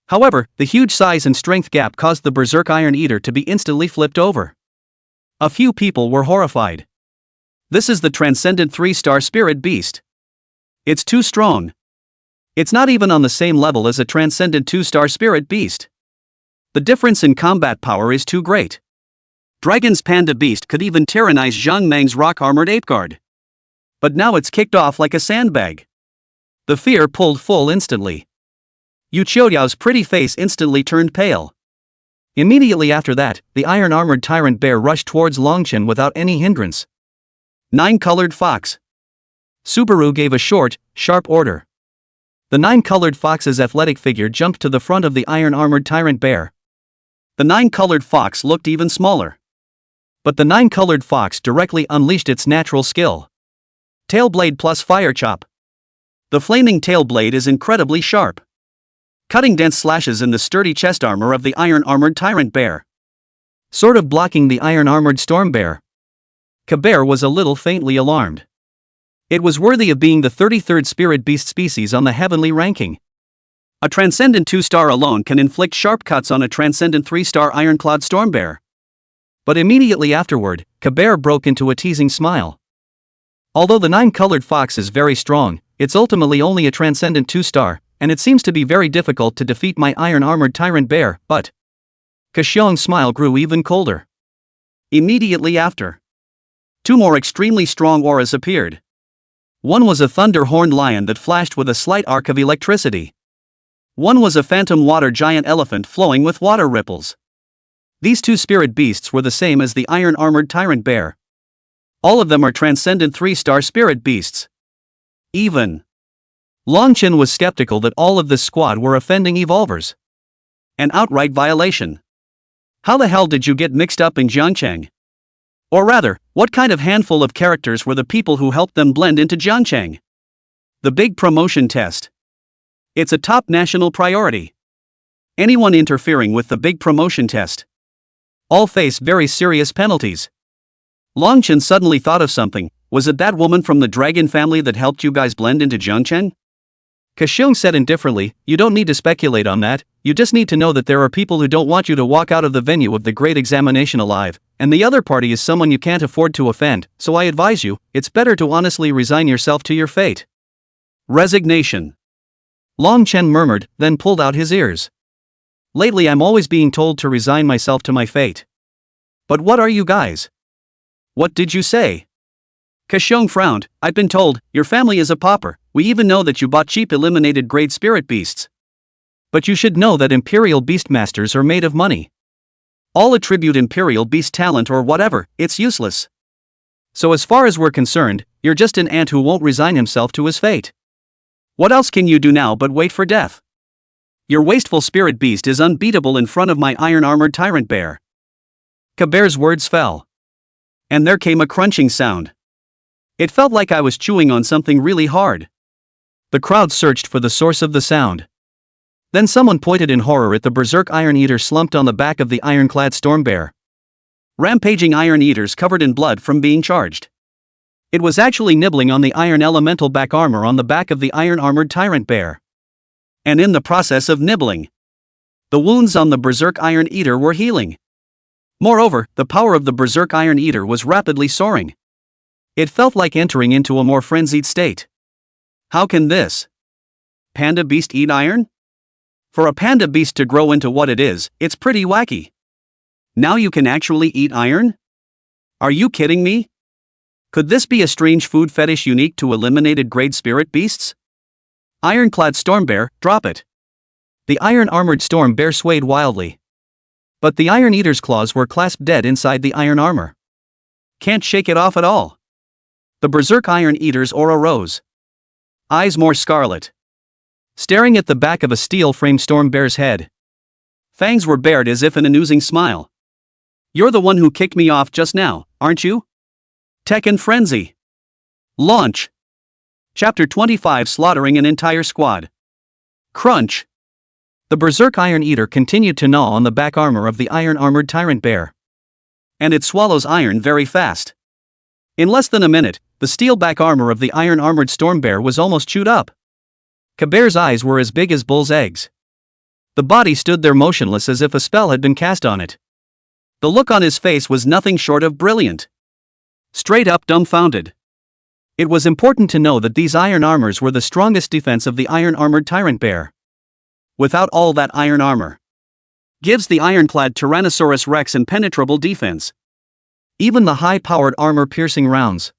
S1: However, the huge size and strength gap caused the Berserk Iron Eater to be instantly flipped over. A few people were horrified. This is the Transcendent 3-star Spirit Beast. It's too strong. It's not even on the same level as a Transcendent 2-star Spirit Beast. The difference in combat power is too great. Dragon's Panda Beast could even tyrannize Zhang Meng's rock-armored ape guard. But now it's kicked off like a sandbag. The fear pulled full instantly. Yu Qiuyao's pretty face instantly turned pale. Immediately after that, the iron-armored tyrant bear rushed towards Long Chen without any hindrance. 9-colored fox. Subaru gave a short, sharp order. The 9-colored fox's athletic figure jumped to the front of the iron-armored tyrant bear. The 9-colored fox looked even smaller. But the 9-colored fox directly unleashed its natural skill. Tail blade plus fire chop. The flaming tail blade is incredibly sharp, cutting dense slashes in the sturdy chest armor of the iron-armored tyrant bear, sort of blocking the iron-armored storm bear. Kabare was a little faintly alarmed. It was worthy of being the 33rd spirit beast species on the heavenly ranking. A Transcendent 2-star alone can inflict sharp cuts on a Transcendent 3-star ironclad storm bear. But immediately afterward, Kabare broke into a teasing smile. Although the 9-colored fox is very strong, it's ultimately only a Transcendent 2-star, and it seems to be very difficult to defeat my iron-armored tyrant bear, but... Kashiong's smile grew even colder. Immediately after, 2 more extremely strong auras appeared. One was a thunder-horned lion that flashed with a slight arc of electricity. One was a phantom water giant elephant flowing with water ripples. These 2 spirit beasts were the same as the iron-armored tyrant bear. All of them are Transcendent 3-star spirit beasts. Even Long Chen was skeptical that all of this squad were offending evolvers. An outright violation. How the hell did you get mixed up in Jiangchang? Or rather, what kind of handful of characters were the people who helped them blend into Jiangchang? The big promotion test. It's a top national priority. Anyone interfering with the big promotion test all face very serious penalties. Long Chen suddenly thought of something. Was it that woman from the dragon family that helped you guys blend into Jiangcheng? Kashiong said indifferently, "You don't need to speculate on that, you just need to know that there are people who don't want you to walk out of the venue of the great examination alive, and the other party is someone you can't afford to offend, so I advise you, it's better to honestly resign yourself to your fate." Resignation. Long Chen murmured, then pulled out his ears. Lately I'm always being told to resign myself to my fate. But what are you guys? What did you say? Kashiong frowned. I've been told, your family is a pauper, we even know that you bought cheap eliminated grade spirit beasts. But you should know that Imperial Beastmasters are made of money. All attribute Imperial Beast talent or whatever, it's useless. So as far as we're concerned, you're just an ant who won't resign himself to his fate. What else can you do now but wait for death? Your wasteful spirit beast is unbeatable in front of my iron-armored tyrant bear. Kabare's words fell. And there came a crunching sound. It felt like I was chewing on something really hard. The crowd searched for the source of the sound. Then someone pointed in horror at the Berserk Iron Eater slumped on the back of the ironclad storm bear. Rampaging Iron Eaters covered in blood from being charged. It was actually nibbling on the iron elemental back armor on the back of the iron-armored tyrant bear. And in the process of nibbling, the wounds on the Berserk Iron Eater were healing. Moreover, the power of the Berserk Iron Eater was rapidly soaring. It felt like entering into a more frenzied state. How can this panda beast eat iron? For a panda beast to grow into what it is, it's pretty wacky. Now you can actually eat iron? Are you kidding me? Could this be a strange food fetish unique to eliminated grade spirit beasts? Ironclad storm bear, drop it. The iron-armored storm bear swayed wildly. But the Iron Eater's claws were clasped dead inside the iron armor. Can't shake it off at all. The berserk Iron Eater's aura rose. Eyes more scarlet. Staring at the back of a steel-framed storm bear's head. Fangs were bared as if in an oozing smile. You're the one who kicked me off just now, aren't you? Tekken Frenzy. Launch. Chapter 25, slaughtering an entire squad. Crunch. The berserk Iron Eater continued to gnaw on the back armor of the iron-armored tyrant bear. And it swallows iron very fast. In less than a minute, the steel back armor of the iron-armored storm bear was almost chewed up. Kabear's eyes were as big as bull's eggs. The body stood there motionless as if a spell had been cast on it. The look on his face was nothing short of brilliant. Straight up dumbfounded. It was important to know that these iron armors were the strongest defense of the iron-armored tyrant bear. Without all that iron armor, gives the ironclad Tyrannosaurus Rex impenetrable defense. Even the high-powered armor-piercing rounds.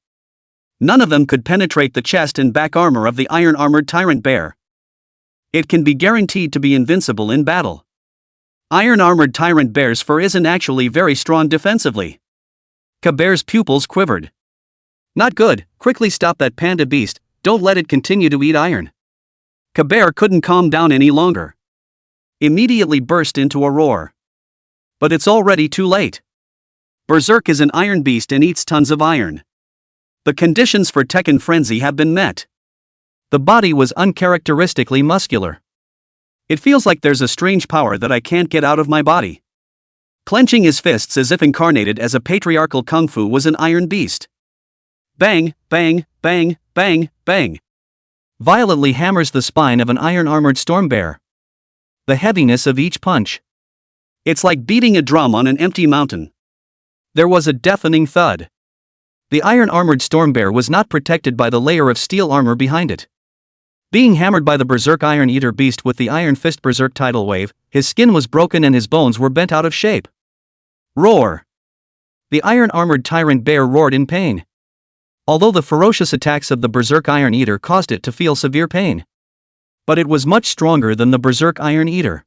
S1: None of them could penetrate the chest and back armor of the iron-armored tyrant bear. It can be guaranteed to be invincible in battle. Iron-armored tyrant bear's fur isn't actually very strong defensively. Kabear's pupils quivered. Not good, quickly stop that panda beast, don't let it continue to eat iron. Kabear couldn't calm down any longer. Immediately burst into a roar. But it's already too late. Berserk is an iron beast and eats tons of iron. The conditions for Tekken Frenzy have been met. The body was uncharacteristically muscular. It feels like there's a strange power that I can't get out of my body. Clenching his fists as if incarnated as a patriarchal kung fu was an iron beast. Bang, bang, bang, bang, bang. Violently hammers the spine of an iron-armored storm bear. The heaviness of each punch. It's like beating a drum on an empty mountain. There was a deafening thud. The iron-armored storm bear was not protected by the layer of steel armor behind it. Being hammered by the berserk Iron Eater beast with the Iron Fist berserk tidal wave, his skin was broken and his bones were bent out of shape. Roar! The iron-armored tyrant bear roared in pain. Although the ferocious attacks of the berserk Iron Eater caused it to feel severe pain. But it was much stronger than the berserk Iron Eater.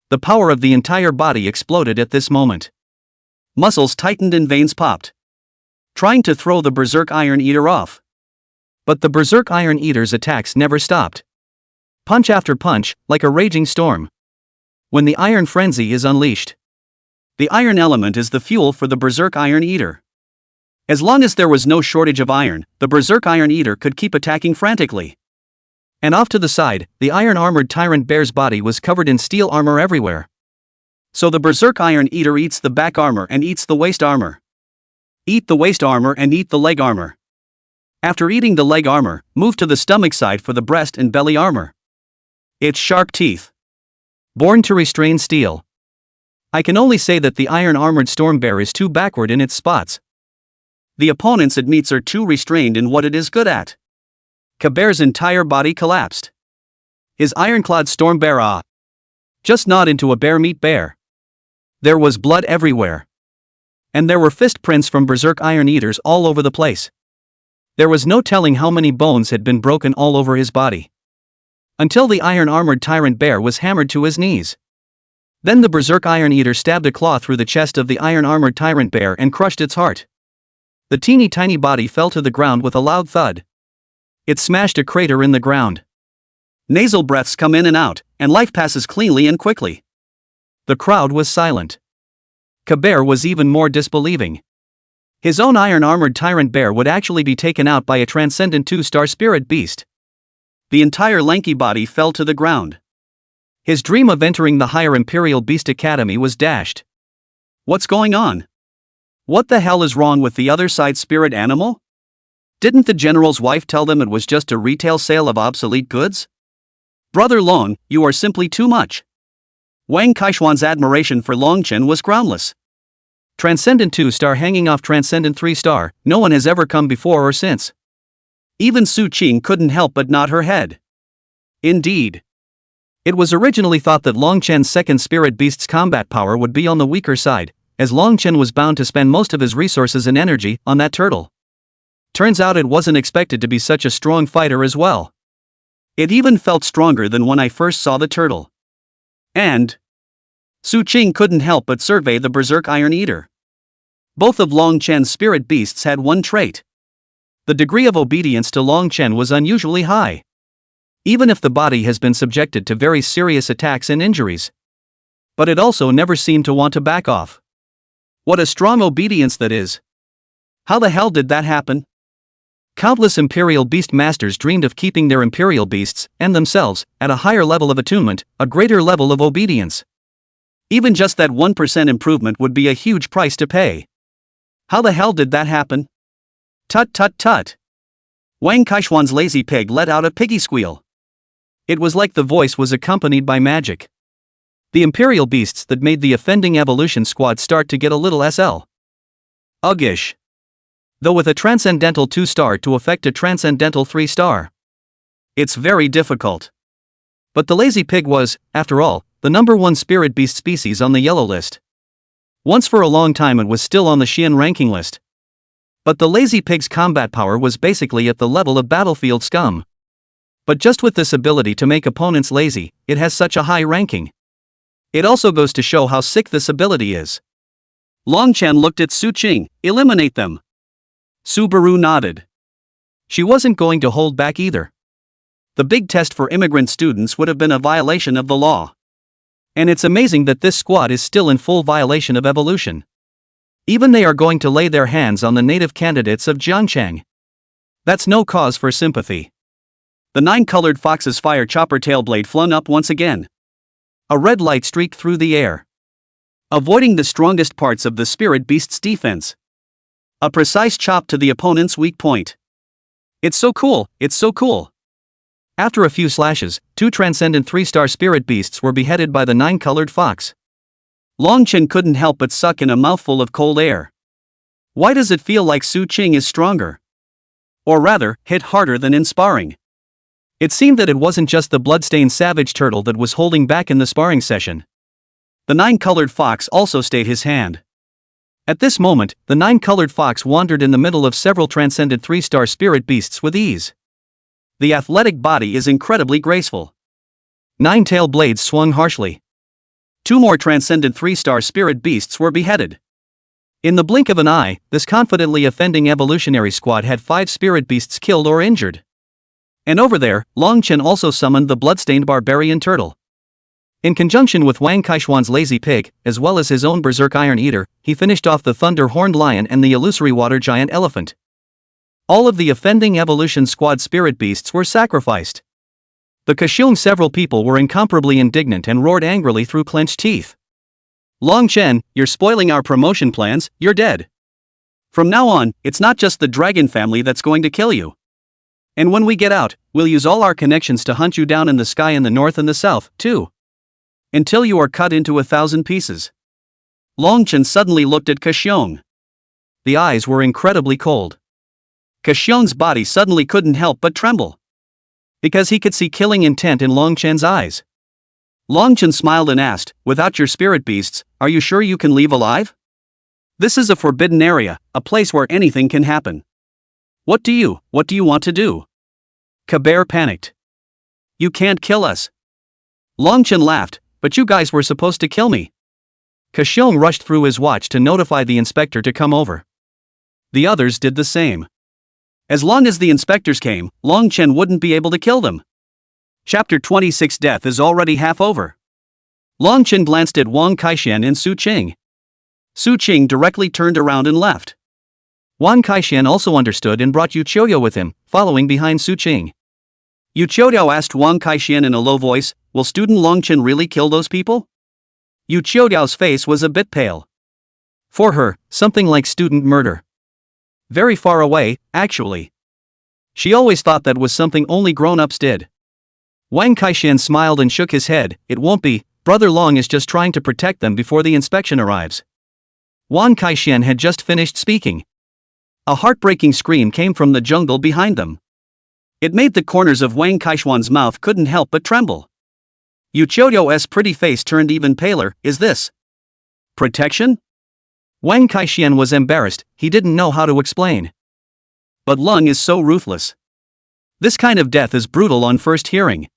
S1: The power of the entire body exploded at this moment. Muscles tightened and veins popped. Trying to throw the berserk Iron Eater off. But the berserk Iron Eater's attacks never stopped. Punch after punch, like a raging storm. When the iron frenzy is unleashed. The iron element is the fuel for the berserk Iron Eater. As long as there was no shortage of iron, the berserk Iron Eater could keep attacking frantically. And off to the side, the iron-armored tyrant bear's body was covered in steel armor everywhere. So the berserk Iron Eater eats the back armor and eats the waist armor. Eat the waist armor and eat the leg armor. After eating the leg armor, move to the stomach side for the breast and belly armor. Its sharp teeth. Born to restrain steel. I can only say that the iron-armored storm bear is too backward in its spots. The opponents it meets are too restrained in what it is good at. Kabear's entire body collapsed. His ironclad storm bear just gnawed into a bear meat bear. There was blood everywhere. And there were fist prints from berserk Iron Eaters all over the place. There was no telling how many bones had been broken all over his body. Until the iron-armored tyrant bear was hammered to his knees. Then the berserk Iron Eater stabbed a claw through the chest of the iron-armored tyrant bear and crushed its heart. The teeny-tiny body fell to the ground with a loud thud. It smashed a crater in the ground. Nasal breaths come in and out, and life passes cleanly and quickly. The crowd was silent. Kabear was even more disbelieving. His own iron-armored tyrant bear would actually be taken out by a transcendent 2-star spirit beast. The entire lanky body fell to the ground. His dream of entering the higher Imperial Beast Academy was dashed. What's going on? What the hell is wrong with the other side's spirit animal? Didn't the general's wife tell them it was just a retail sale of obsolete goods? Brother Long, you are simply too much. Wang Kaishuan's admiration for Longchen was groundless. Transcendent 2-star hanging off Transcendent 3-star, no one has ever come before or since. Even Su Qing couldn't help but nod her head. Indeed. It was originally thought that Long Chen's second spirit beast's combat power would be on the weaker side, as Long Chen was bound to spend most of his resources and energy on that turtle. Turns out it wasn't expected to be such a strong fighter as well. It even felt stronger than when I first saw the turtle. And Su Qing couldn't help but survey the berserk Iron Eater. Both of Long Chen's spirit beasts had one trait. The degree of obedience to Long Chen was unusually high. Even if the body has been subjected to very serious attacks and injuries. But it also never seemed to want to back off. What a strong obedience that is. How the hell did that happen? Countless Imperial Beast Masters dreamed of keeping their Imperial Beasts, and themselves, at a higher level of attunement, a greater level of obedience. Even just that 1% improvement would be a huge price to pay. How the hell did that happen? Tut tut tut. Wang Kaishuan's lazy pig let out a piggy squeal. It was like the voice was accompanied by magic. The Imperial Beasts that made the offending evolution squad start to get a little SL. Uggish. Though with a transcendental 2-star to affect a transcendental 3-star. It's very difficult. But the lazy pig was, after all, the #1 spirit beast species on the yellow list. Once for a long time it was still on the Xian ranking list. But the lazy pig's combat power was basically at the level of battlefield scum. But just with this ability to make opponents lazy, it has such a high ranking. It also goes to show how sick this ability is. Long Chen looked at Su Qing. Eliminate them. Subaru nodded. She wasn't going to hold back either. The big test for immigrant students would have been a violation of the law. And it's amazing that this squad is still in full violation of evolution. Even they are going to lay their hands on the native candidates of Jiangchang. That's no cause for sympathy. The 9-colored fox's fire chopper tail blade flung up once again. A red light streaked through the air, avoiding the strongest parts of the spirit beast's defense. A precise chop to the opponent's weak point. It's so cool, it's so cool. After a few slashes, 2 transcendent 3-star spirit beasts were beheaded by the 9-colored fox. Long Chen couldn't help but suck in a mouthful of cold air. Why does it feel like Su Qing is stronger? Or rather, hit harder than in sparring? It seemed that it wasn't just the bloodstained savage turtle that was holding back in the sparring session. The 9-colored fox also stayed his hand. At this moment, the 9-colored fox wandered in the middle of several transcendent 3-star spirit beasts with ease. The athletic body is incredibly graceful. 9-tail blades swung harshly. 2 more transcendent 3-star spirit beasts were beheaded. In the blink of an eye, this confidently offending evolutionary squad had 5 spirit beasts killed or injured. And over there, Long Chen also summoned the bloodstained barbarian turtle. In conjunction with Wang Kaishuan's lazy pig, as well as his own berserk Iron Eater, he finished off the thunder-horned lion and the illusory water giant elephant. All of the offending evolution squad spirit beasts were sacrificed. The Kashung several people were incomparably indignant and roared angrily through clenched teeth. Long Chen, you're spoiling our promotion plans, you're dead. From now on, it's not just the dragon family that's going to kill you. And when we get out, we'll use all our connections to hunt you down in the sky in the north and the south, too. Until you are cut into 1,000 pieces. Long Chen suddenly looked at Kashung. The eyes were incredibly cold. Kashung's body suddenly couldn't help but tremble. Because he could see killing intent in Long Chen's eyes. Long Chen smiled and asked, without your spirit beasts, are you sure you can leave alive? This is a forbidden area, a place where anything can happen. What do you want to do? Kabare panicked. You can't kill us. Long Chen laughed, but you guys were supposed to kill me. Kashung rushed through his watch to notify the inspector to come over. The others did the same. As long as the inspectors came, Long Chen wouldn't be able to kill them. Chapter 26 Death is already half over. Long Chen glanced at Wang Kaishan and Su Qing. Su Qing directly turned around and left. Wang Kaishan also understood and brought Yu Qiudiao with him, following behind Su Qing. Yu Qiudiao asked Wang Kaishan in a low voice, will student Long Chen really kill those people? Yu Qiudiao's face was a bit pale. For her, something like student murder. Very far away, actually. She always thought that was something only grown-ups did. Wang Kaishan smiled and shook his head, it won't be, Brother Long is just trying to protect them before the inspection arrives. Wang Kaishan had just finished speaking. A heartbreaking scream came from the jungle behind them. It made the corners of Wang Kaishuan's mouth couldn't help but tremble. Yu Qiudiu's pretty face turned even paler. Is this protection? Wang Kaishian was embarrassed, he didn't know how to explain. But Lung is so ruthless. This kind of death is brutal on first hearing.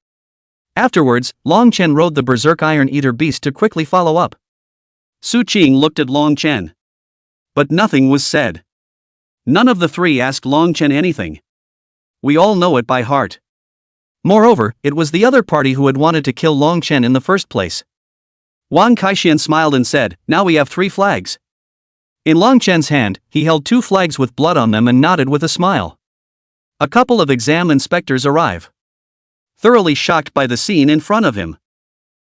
S1: Afterwards, Long Chen rode the berserk Iron Eater beast to quickly follow up. Su Qing looked at Long Chen. But nothing was said. None of the three asked Long Chen anything. We all know it by heart. Moreover, it was the other party who had wanted to kill Long Chen in the first place. Wang Kaishian smiled and said, now we have 3 flags. In Long Chen's hand, he held 2 flags with blood on them and nodded with a smile. A couple of exam inspectors arrive. Thoroughly shocked by the scene in front of him.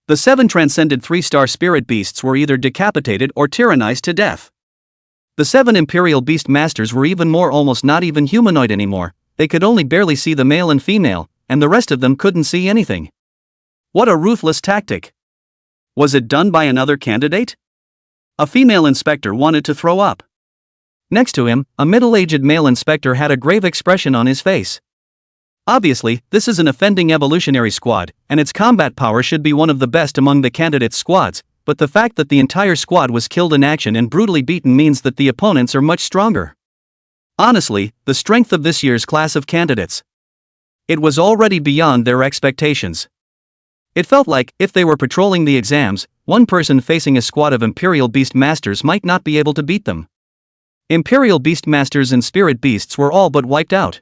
S1: The 7 transcended 3-star spirit beasts were either decapitated or tyrannized to death. The 7 imperial beast masters were even more almost not even humanoid anymore, they could only barely see the male and female, and the rest of them couldn't see anything. What a ruthless tactic. Was it done by another candidate? A female inspector wanted to throw up. Next to him, a middle-aged male inspector had a grave expression on his face. Obviously, this is an offending evolutionary squad, and its combat power should be one of the best among the candidates' squads, but the fact that the entire squad was killed in action and brutally beaten means that the opponents are much stronger. Honestly, the strength of this year's class of candidates. It was already beyond their expectations. It felt like, if they were patrolling the exams, one person facing a squad of Imperial Beast Masters might not be able to beat them. Imperial Beast Masters and Spirit Beasts were all but wiped out.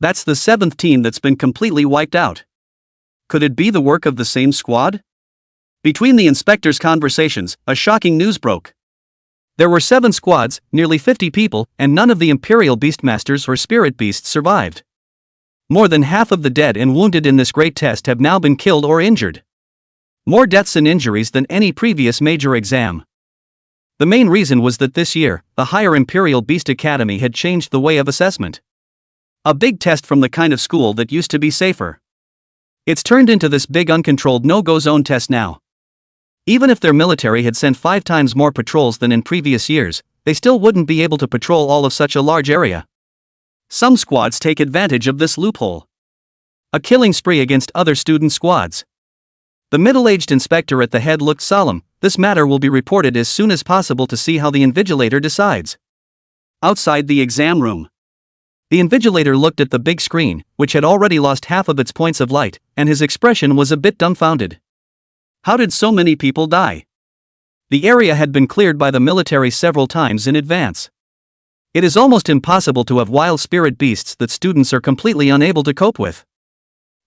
S1: That's the 7th team that's been completely wiped out. Could it be the work of the same squad? Between the inspectors' conversations, a shocking news broke. There were 7 squads, nearly 50 people, and none of the Imperial Beastmasters or Spirit Beasts survived. More than half of the dead and wounded in this great test have now been killed or injured. More deaths and injuries than any previous major exam. The main reason was that this year, the higher Imperial Beast Academy had changed the way of assessment. A big test from the kind of school that used to be safer. It's turned into this big uncontrolled no-go zone test now. Even if their military had sent 5 times more patrols than in previous years, they still wouldn't be able to patrol all of such a large area. Some squads take advantage of this loophole. A killing spree against other student squads. The middle-aged inspector at the head looked solemn. This matter will be reported as soon as possible to see how the invigilator decides. Outside the exam room. The invigilator looked at the big screen, which had already lost half of its points of light, and his expression was a bit dumbfounded. How did so many people die? The area had been cleared by the military several times in advance. It is almost impossible to have wild spirit beasts that students are completely unable to cope with.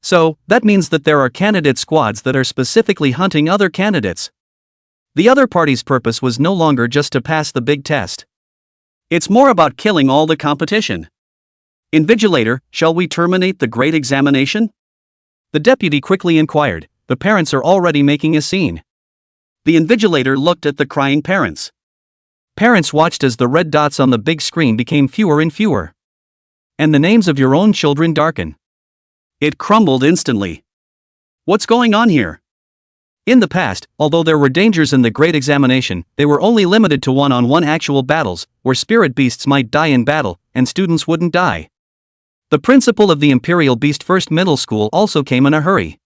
S1: So, that means that there are candidate squads that are specifically hunting other candidates. The other party's purpose was no longer just to pass the big test. It's more about killing all the competition. Invigilator, shall we terminate the great examination? The deputy quickly inquired. The parents are already making a scene. The invigilator looked at the crying parents. Parents watched as the red dots on the big screen became fewer and fewer. And the names of your own children darken. It crumbled instantly. What's going on here? In the past, although there were dangers in the Great Examination, they were only limited to one-on-one actual battles, where spirit beasts might die in battle, and students wouldn't die. The principal of the Imperial Beast First Middle School also came in a hurry.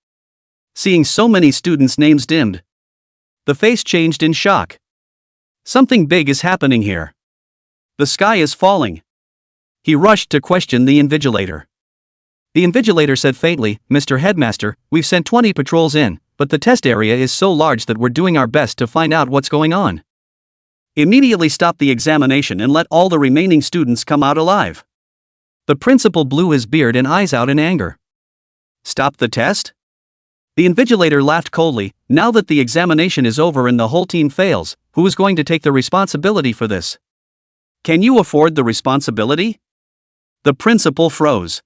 S1: Seeing so many students' names dimmed, the face changed in shock. Something big is happening here. The sky is falling. He rushed to question the invigilator. The invigilator said faintly, Mr. Headmaster, we've sent 20 patrols in, but the test area is so large that we're doing our best to find out what's going on. Immediately stop the examination and let all the remaining students come out alive. The principal blew his beard and eyes out in anger. Stop the test? The invigilator laughed coldly. Now that the examination is over and the whole team fails, who is going to take the responsibility for this? Can you afford the responsibility? The principal froze.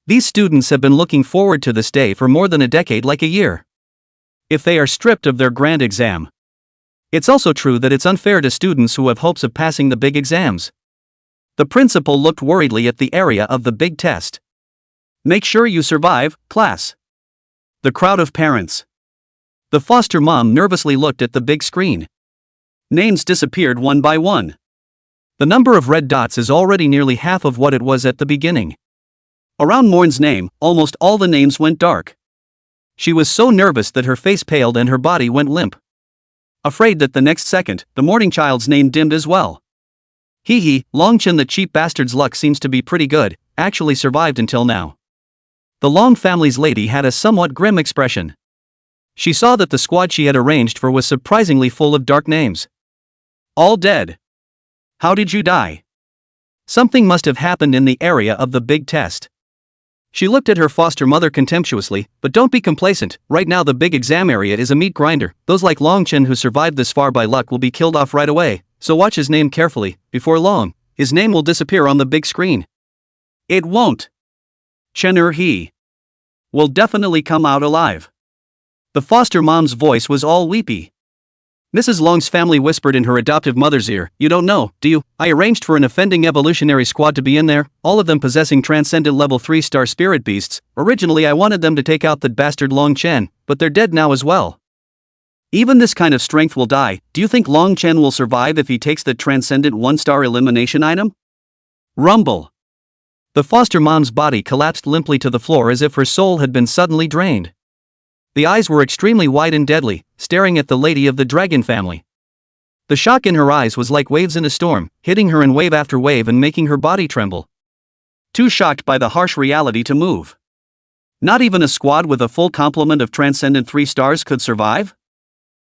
S1: These students have been looking forward to this day for more than a decade, like a year. If they are stripped of their grand exam. It's also true that it's unfair to students who have hopes of passing the big exams. The principal looked worriedly at the area of the big test. Make sure you survive, class. The crowd of parents. The foster mom nervously looked at the big screen. Names disappeared one by one. The number of red dots is already nearly half of what it was at the beginning. Around Morn's name, almost all the names went dark. She was so nervous that her face paled and her body went limp. Afraid that the next second, the morning child's name dimmed as well. Hee hee, Longchen, the cheap bastard's luck seems to be pretty good, actually survived until now. The Long family's lady had a somewhat grim expression. She saw that the squad she had arranged for was surprisingly full of dark names. All dead. How did you die? Something must have happened in the area of the big test. She looked at her foster mother contemptuously, but don't be complacent, right now the big exam area is a meat grinder, those like Longchen who survived this far by luck will be killed off right away, so watch his name carefully, before long, his name will disappear on the big screen. It won't. Chen he will definitely come out alive. The foster mom's voice was all weepy. Mrs. Long's family whispered in her adoptive mother's ear, "You don't know, do you? I arranged for an offending evolutionary squad to be in there, all of them possessing transcendent level 3-star spirit beasts. Originally I wanted them to take out that bastard Long Chen, but they're dead now as well. Even this kind of strength will die. Do you think Long Chen will survive if he takes the transcendent 1-star elimination item?" Rumble. The foster mom's body collapsed limply to the floor as if her soul had been suddenly drained. The eyes were extremely wide and deadly, staring at the lady of the dragon family. The shock in her eyes was like waves in a storm, hitting her in wave after wave and making her body tremble. Too shocked by the harsh reality to move. Not even a squad with a full complement of transcendent 3 stars could survive?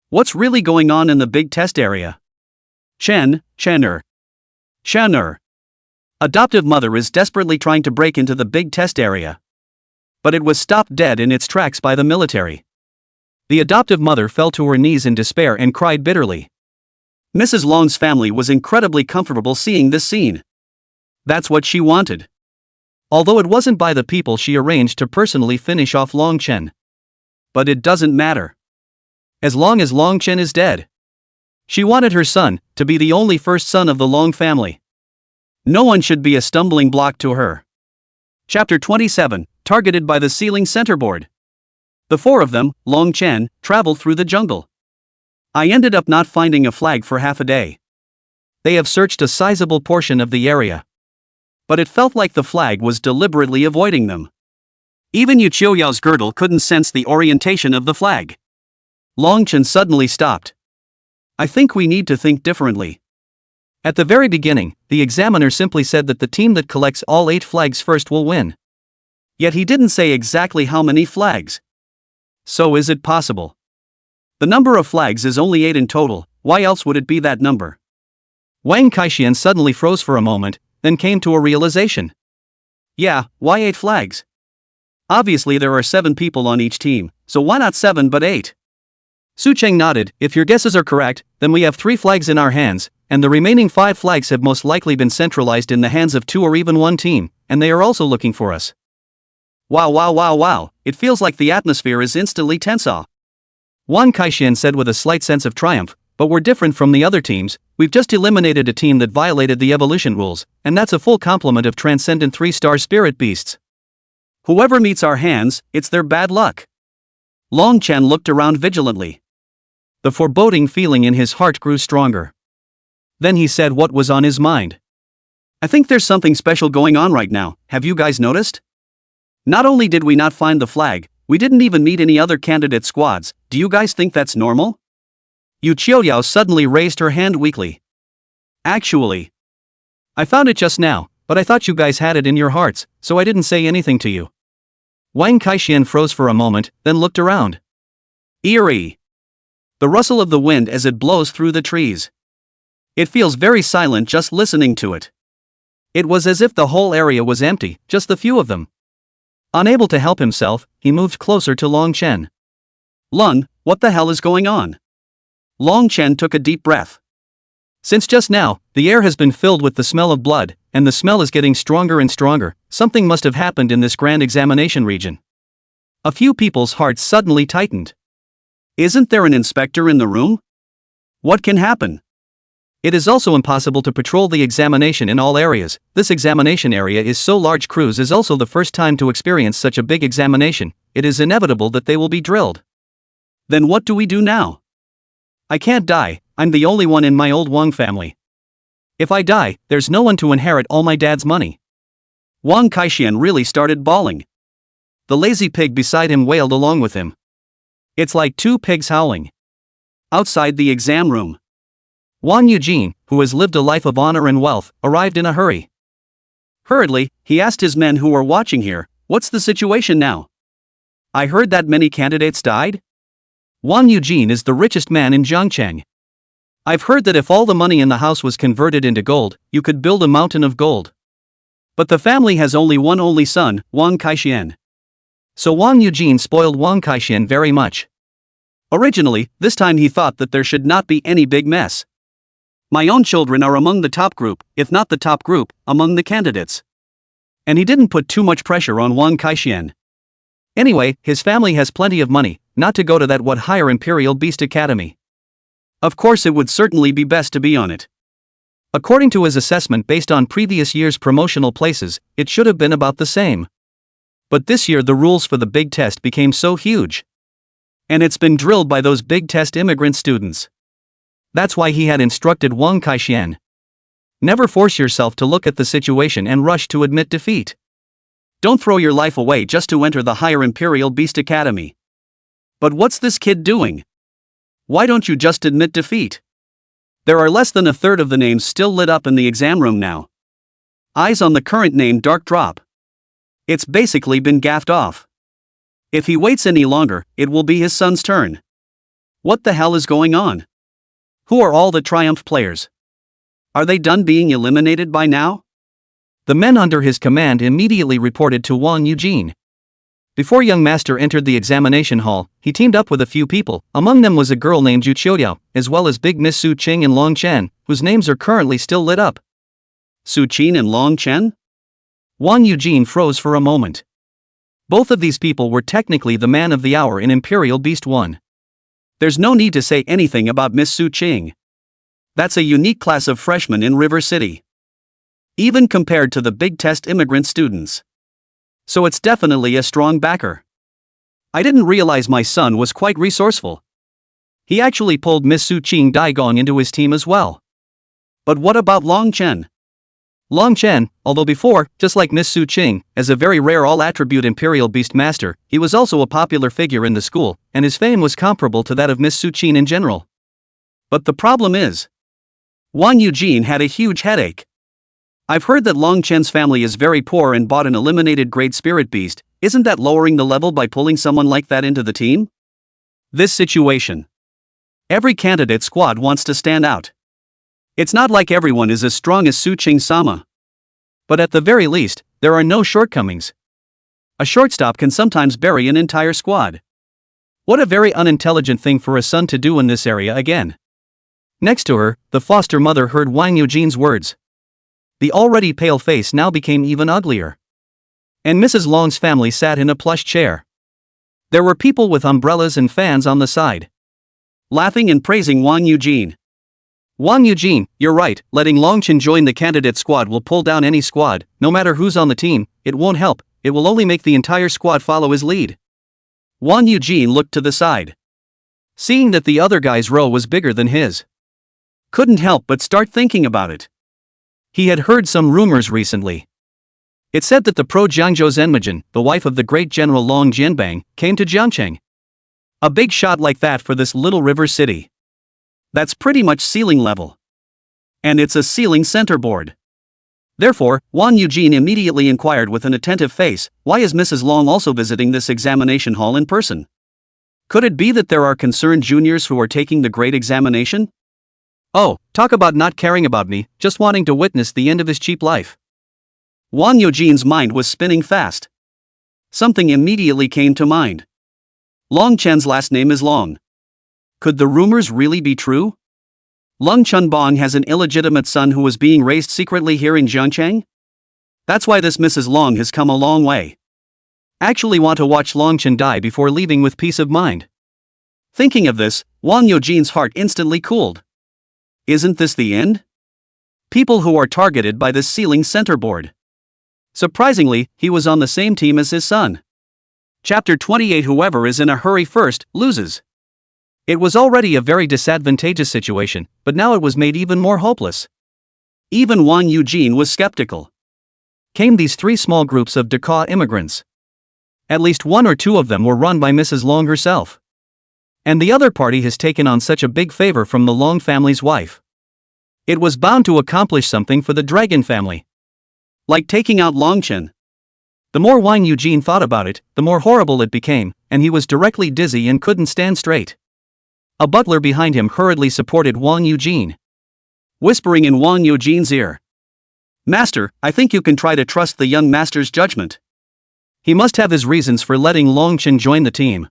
S1: What's really going on in the big test area? Shanner. Adoptive mother is desperately trying to break into the big test area. But it was stopped dead in its tracks by the military. The adoptive mother fell to her knees in despair and cried bitterly. Mrs. Long's family was incredibly comfortable seeing this scene. That's what she wanted. Although it wasn't by the people she arranged to personally finish off Long Chen. But it doesn't matter. As long as Long Chen is dead. She wanted her son to be the only first son of the Long family. No one should be a stumbling block to her. Chapter 27, targeted by the ceiling centerboard. The 4 of them, Long Chen, traveled through the jungle. I ended up not finding a flag for half a day. They have searched a sizable portion of the area. But it felt like the flag was deliberately avoiding them. Even Yu Qiuyao's girdle couldn't sense the orientation of the flag. Long Chen suddenly stopped. I think we need to think differently. At the very beginning, the examiner simply said that the team that collects all 8 flags first will win. Yet he didn't say exactly how many flags. So is it possible? The number of flags is only 8 in total, why else would it be that number? Wang Kaixian suddenly froze for a moment, then came to a realization. Yeah, why 8 flags? Obviously there are 7 people on each team, so why not 7 but 8? Su Cheng nodded. If your guesses are correct, then we have 3 flags in our hands, and the remaining 5 flags have most likely been centralized in the hands of 2 or even 1 team, and they are also looking for us. Wow, it feels like the atmosphere is instantly tense. Wang Kaixian said with a slight sense of triumph, but we're different from the other teams, we've just eliminated a team that violated the evolution rules, and that's a full complement of transcendent 3-star spirit beasts. Whoever meets our hands, it's their bad luck. Long Chen looked around vigilantly. The foreboding feeling in his heart grew stronger. Then he said what was on his mind. I think there's something special going on right now, have you guys noticed? Not only did we not find the flag, we didn't even meet any other candidate squads. Do you guys think that's normal? Yu Qiuyao suddenly raised her hand weakly. Actually, I found it just now, but I thought you guys had it in your hearts, so I didn't say anything to you. Wang Kaixian froze for a moment, then looked around. Eerie. The rustle of the wind as it blows through the trees. It feels very silent just listening to it. It was as if the whole area was empty, just the few of them. Unable to help himself, he moved closer to Long Chen. Lun, what the hell is going on? Long Chen took a deep breath. Since just now, the air has been filled with the smell of blood, and the smell is getting stronger and stronger. Something must have happened in this grand examination region. A few people's hearts suddenly tightened. Isn't there an inspector in the room? What can happen? It is also impossible to patrol the examination in all areas. This examination area is so large. Cruz is also the first time to experience such a big examination. It is inevitable that they will be drilled. Then what do we do now? I can't die, I'm the only one in my old Wang family. If I die, there's no one to inherit all my dad's money. Wang Kaixian really started bawling. The lazy pig beside him wailed along with him. It's like two pigs howling. Outside the exam room, Wang Eugene, who has lived a life of honor and wealth, arrived in a hurry. Hurriedly, he asked his men who were watching here, "What's the situation now? I heard that many candidates died?" Wang Eugene is the richest man in Zhangcheng. I've heard that if all the money in the house was converted into gold, you could build a mountain of gold. But the family has only one only son, Wang Kaixian. So Wang Eugene spoiled Wang Kaixian very much. Originally, this time he thought that there should not be any big mess. My own children are among the top group, if not the top group, among the candidates. And he didn't put too much pressure on Wang Kaixian. Anyway, his family has plenty of money, not to go to that what higher Imperial Beast Academy. Of course it would certainly be best to be on it. According to his assessment based on previous year's promotional places, it should have been about the same. But this year the rules for the big test became so huge. And it's been drilled by those big test immigrant students. That's why he had instructed Wang Kaixian. Never force yourself to look at the situation and rush to admit defeat. Don't throw your life away just to enter the higher Imperial Beast Academy. But what's this kid doing? Why don't you just admit defeat? There are less than a third of the names still lit up in the exam room now. Eyes on the current name Dark Drop. It's basically been gaffed off. If he waits any longer, it will be his son's turn. What the hell is going on? Who are all the Triumph players? Are they done being eliminated by now? The men under his command immediately reported to Wang Eugene. Before young master entered the examination hall, he teamed up with a few people. Among them was a girl named Zhu Qiuliao, as well as Big Miss Su Qing and Long Chen, whose names are currently still lit up. Su Qing and Long Chen? Wang Eugene froze for a moment. Both of these people were technically the man of the hour in Imperial Beast 1. There's no need to say anything about Miss Su Qing. That's a unique class of freshmen in River City. Even compared to the big test immigrant students. So it's definitely a strong backer. I didn't realize my son was quite resourceful. He actually pulled Miss Su Qing Daigong into his team as well. But what about Long Chen? Long Chen, although before, just like Miss Su Qing, as a very rare all-attribute Imperial Beast Master, he was also a popular figure in the school, and his fame was comparable to that of Miss Su Qing in general. But the problem is, Wang Eugene had a huge headache. I've heard that Long Chen's family is very poor and bought an eliminated Great Spirit Beast. Isn't that lowering the level by pulling someone like that into the team? This situation. Every candidate squad wants to stand out. It's not like everyone is as strong as Su Qing-sama. But at the very least, there are no shortcomings. A shortstop can sometimes bury an entire squad. What a very unintelligent thing for a son to do in this area again. Next to her, the foster mother heard Wang Eugene's words. The already pale face now became even uglier. And Mrs. Long's family sat in a plush chair. There were people with umbrellas and fans on the side, laughing and praising Wang Eugene. Wang Eugene, you're right, letting Long Chen join the candidate squad will pull down any squad, no matter who's on the team. It won't help, it will only make the entire squad follow his lead. Wang Eugene looked to the side, seeing that the other guy's row was bigger than his. Couldn't help but start thinking about it. He had heard some rumors recently. It said that the pro-Jiangzhou Zenmajin, the wife of the great general Long Jianbang, came to Jiangcheng. A big shot like that for this little river city. That's pretty much ceiling level. And it's a ceiling centerboard. Therefore, Wang Eugene immediately inquired with an attentive face, why is Mrs. Long also visiting this examination hall in person? Could it be that there are concerned juniors who are taking the great examination? Oh, talk about not caring about me, just wanting to witness the end of his cheap life. Wang Eugene's mind was spinning fast. Something immediately came to mind. Long Chen's last name is Long. Could the rumors really be true? Long Chunbong has an illegitimate son who was being raised secretly here in Jiangcheng? That's why this Mrs. Long has come a long way. Actually want to watch Long Chen die before leaving with peace of mind. Thinking of this, Wang Eugene's heart instantly cooled. Isn't this the end? People who are targeted by this ceiling centerboard. Surprisingly, he was on the same team as his son. Chapter 28. Whoever is in a hurry first, loses. It was already a very disadvantageous situation, but now it was made even more hopeless. Even Wang Eugene was skeptical. came these three small groups of Dakar immigrants. At least one or two of them were run by Mrs. Long herself. And the other party has taken on such a big favor from the Long family's wife. It was bound to accomplish something for the Dragon family. Like taking out Longchen. The more Wang Eugene thought about it, the more horrible it became, and he was directly dizzy and couldn't stand straight. A butler behind him hurriedly supported Wang Eugene, whispering in Wang Eugene's ear. "Master, I think you can try to trust the young master's judgment. He must have his reasons for letting Longchen join the team.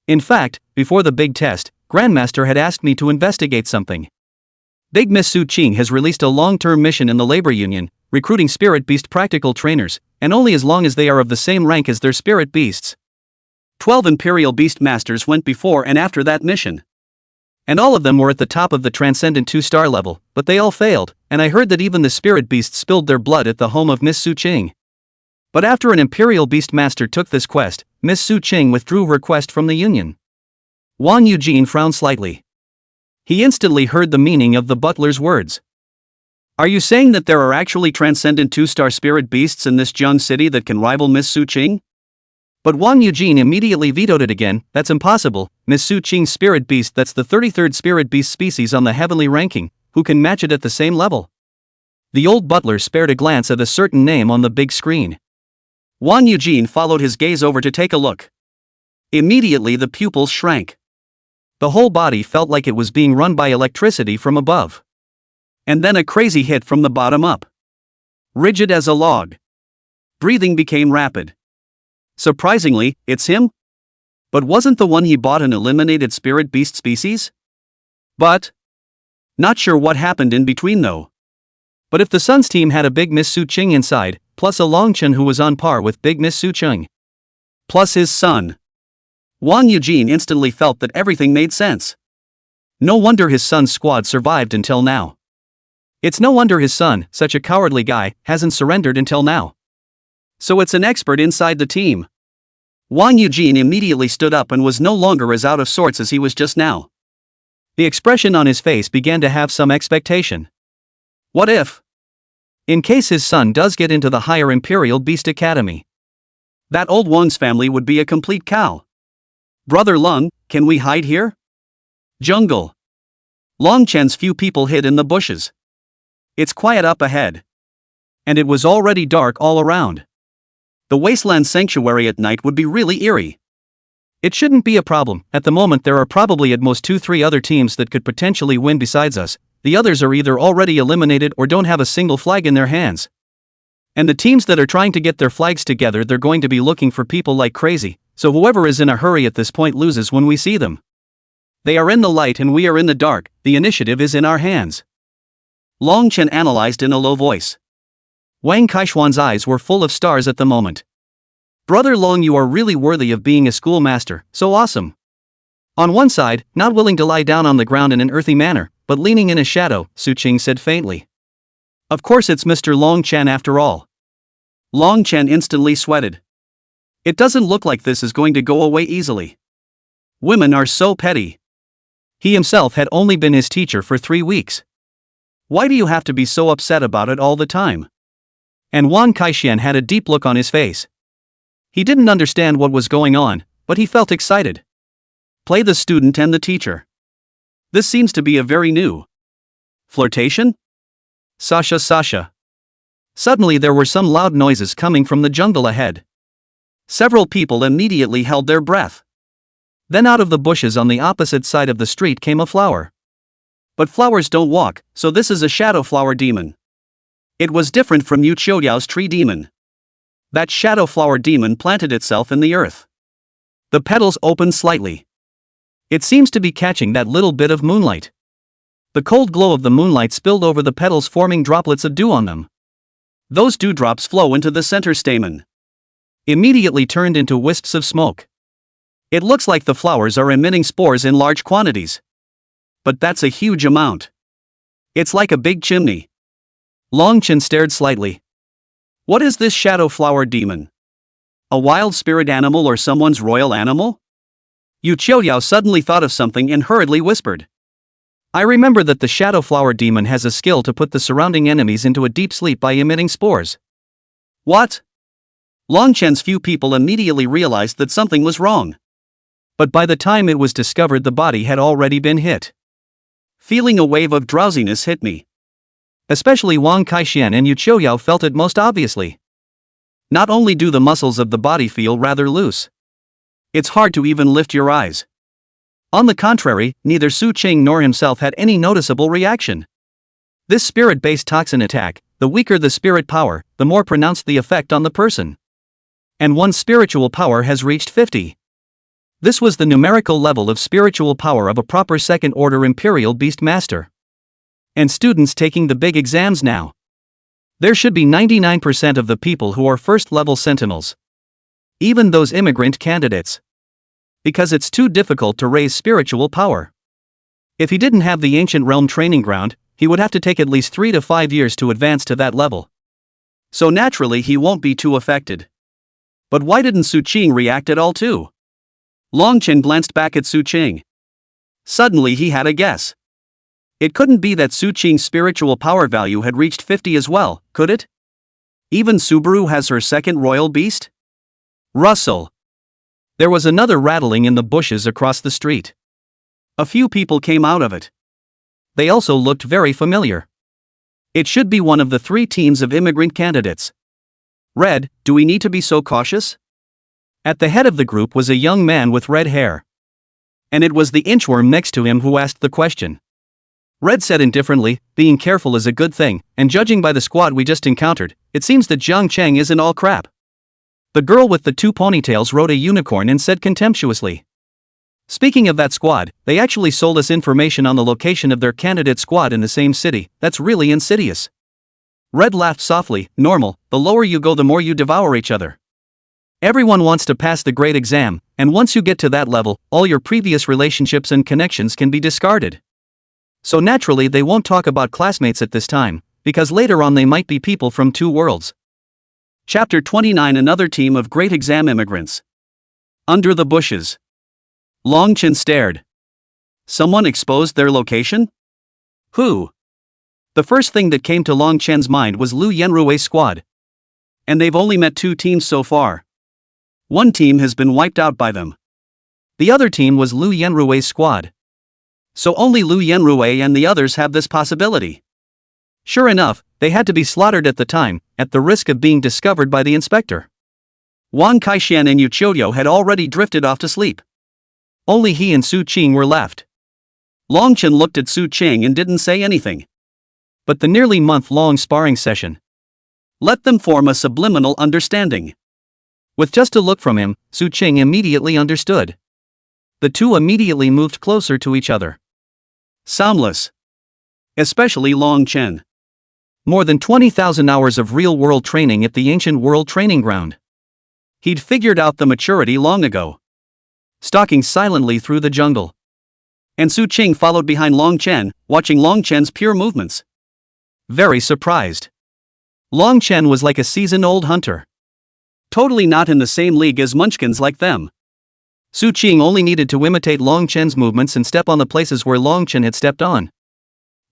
S1: In fact, before the big test, Grandmaster had asked me to investigate something. Big Miss Su Qing has released a long-term mission in the labor union, recruiting spirit beast practical trainers, and only as long as they are of the same rank as their spirit beasts. 12 Imperial Beast Masters went before and after that mission. And all of them were at the top of the Transcendent 2-star level, but they all failed, and I heard that even the spirit beasts spilled their blood at the home of Miss Su Qing. But after an Imperial Beast Master took this quest, Miss Su Qing withdrew her request from the union." Wang Eugene frowned slightly. He instantly heard the meaning of the butler's words. "Are you saying that there are actually Transcendent 2-star spirit beasts in this Jiang city that can rival Miss Su Qing?" But Wang Eugene immediately vetoed it again. "That's impossible. Miss Su Qing's spirit beast, that's the 33rd spirit beast species on the heavenly ranking, who can match it at the same level?" The old butler spared a glance at a certain name on the big screen. Wang Eugene followed his gaze over to take a look. Immediately the pupils shrank. The whole body felt like it was being run by electricity from above. And then a crazy hit from the bottom up. Rigid as a log. Breathing became rapid. Surprisingly, it's him? But wasn't the one he bought an eliminated spirit beast species? But not sure what happened in between though. But if the Sun's team had a big Miss Su Qing inside, plus a Longchen who was on par with big Miss Su Qing, plus his son, Wang Eugene instantly felt that everything made sense. No wonder his son's squad survived until now. It's no wonder his son, such a cowardly guy, hasn't surrendered until now. So it's an expert inside the team. Wang Eugene immediately stood up and was no longer as out of sorts as he was just now. The expression on his face began to have some expectation. What if? In case his son does get into the higher Imperial Beast Academy. That old Wang's family would be a complete cow. "Brother Lung, can we hide here?" Jungle. Longchen's few people hid in the bushes. It's quiet up ahead. And it was already dark all around. The wasteland sanctuary at night would be really eerie. It shouldn't be a problem. At the moment there are probably at most 2-3 other teams that could potentially win besides us. The others are either already eliminated or don't have a single flag in their hands. And the teams that are trying to get their flags together, they're going to be looking for people like crazy, so whoever is in a hurry at this point loses when we see them. They are in the light and we are in the dark, the initiative is in our hands. Longchen analyzed in a low voice. Wang Kaishuan's eyes were full of stars at the moment. "Brother Long, you are really worthy of being a schoolmaster, so awesome." On one side, not willing to lie down on the ground in an earthy manner, but leaning in a shadow, Su Qing said faintly. "Of course it's Mr. Longchen after all." Longchen instantly sweated. It doesn't look like this is going to go away easily. Women are so petty. He himself had only been his teacher for 3 weeks. Why do you have to be so upset about it all the time? And Wang Kaishian had a deep look on his face. He didn't understand what was going on, but he felt excited. Play the student and the teacher. This seems to be a very new flirtation? Sasha. Suddenly there were some loud noises coming from the jungle ahead. Several people immediately held their breath. Then out of the bushes on the opposite side of the street came a flower. But flowers don't walk, so this is a shadow flower demon. It was different from Yu Qiuyao's tree demon. That shadow flower demon planted itself in the earth. The petals opened slightly. It seems to be catching that little bit of moonlight. The cold glow of the moonlight spilled over the petals, forming droplets of dew on them. Those dewdrops flow into the center stamen. Immediately turned into wisps of smoke. It looks like the flowers are emitting spores in large quantities. But that's a huge amount. It's like a big chimney. Longchen stared slightly. What is this shadow flower demon? A wild spirit animal or someone's royal animal? Yu Qiuyao suddenly thought of something and hurriedly whispered. I remember that the shadow flower demon has a skill to put the surrounding enemies into a deep sleep by emitting spores. What? Longchen's few people immediately realized that something was wrong. But by the time it was discovered, the body had already been hit. Feeling a wave of drowsiness hit me. Especially Wang Kaixian and Yu Qiuyao felt it most obviously. Not only do the muscles of the body feel rather loose, it's hard to even lift your eyes. On the contrary, neither Su Qing nor himself had any noticeable reaction. This spirit-based toxin attack, the weaker the spirit power, the more pronounced the effect on the person. And one's spiritual power has reached 50. This was the numerical level of spiritual power of a proper second-order Imperial Beast Master. And students taking the big exams now. There should be 99% of the people who are first-level sentinels. Even those immigrant candidates. Because it's too difficult to raise spiritual power. If he didn't have the ancient realm training ground, he would have to take at least 3 to 5 years to advance to that level. So naturally he won't be too affected. But why didn't Su Qing react at all too? Longchen glanced back at Su Qing. Suddenly he had a guess. It couldn't be that Su Qing's spiritual power value had reached 50 as well, could it? Even Subaru has her second royal beast? Rustle. There was another rattling in the bushes across the street. A few people came out of it. They also looked very familiar. It should be one of the 3 teams of immigrant candidates. Red, do we need to be so cautious? At the head of the group was a young man with red hair. And it was the inchworm next to him who asked the question. Red said indifferently, being careful is a good thing, and judging by the squad we just encountered, it seems that Jiang Cheng isn't all crap. The girl with the 2 ponytails rode a unicorn and said contemptuously. Speaking of that squad, they actually sold us information on the location of their candidate squad in the same city. That's really insidious. Red laughed softly. Normal, the lower you go the more you devour each other. Everyone wants to pass the grade exam, and once you get to that level, all your previous relationships and connections can be discarded. So naturally they won't talk about classmates at this time, because later on they might be people from 2 worlds. Chapter 29. Another team of great exam immigrants. Under the bushes. Longchen stared. Someone exposed their location? Who? The first thing that came to Longchen's mind was Lu Yenrui's squad. And they've only met 2 teams so far. One team has been wiped out by them. The other team was Lu Yenrui's squad. So only Lu Yenrui and the others have this possibility. Sure enough, they had to be slaughtered at the time, at the risk of being discovered by the inspector. Wang Kaixian and Yu Qiuyao had already drifted off to sleep. Only he and Su Qing were left. Longchen looked at Su Qing and didn't say anything. But the nearly month-long sparring session. Let them form a subliminal understanding. With just a look from him, Su Qing immediately understood. The 2 immediately moved closer to each other. Soundless. Especially Longchen. More than 20,000 hours of real-world training at the ancient world training ground. He'd figured out the maturity long ago. Stalking silently through the jungle. And Su Qing followed behind Longchen, watching Longchen's pure movements. Very surprised. Longchen was like a seasoned-old hunter. Totally not in the same league as munchkins like them. Su Qing only needed to imitate Longchen's movements and step on the places where Longchen had stepped on.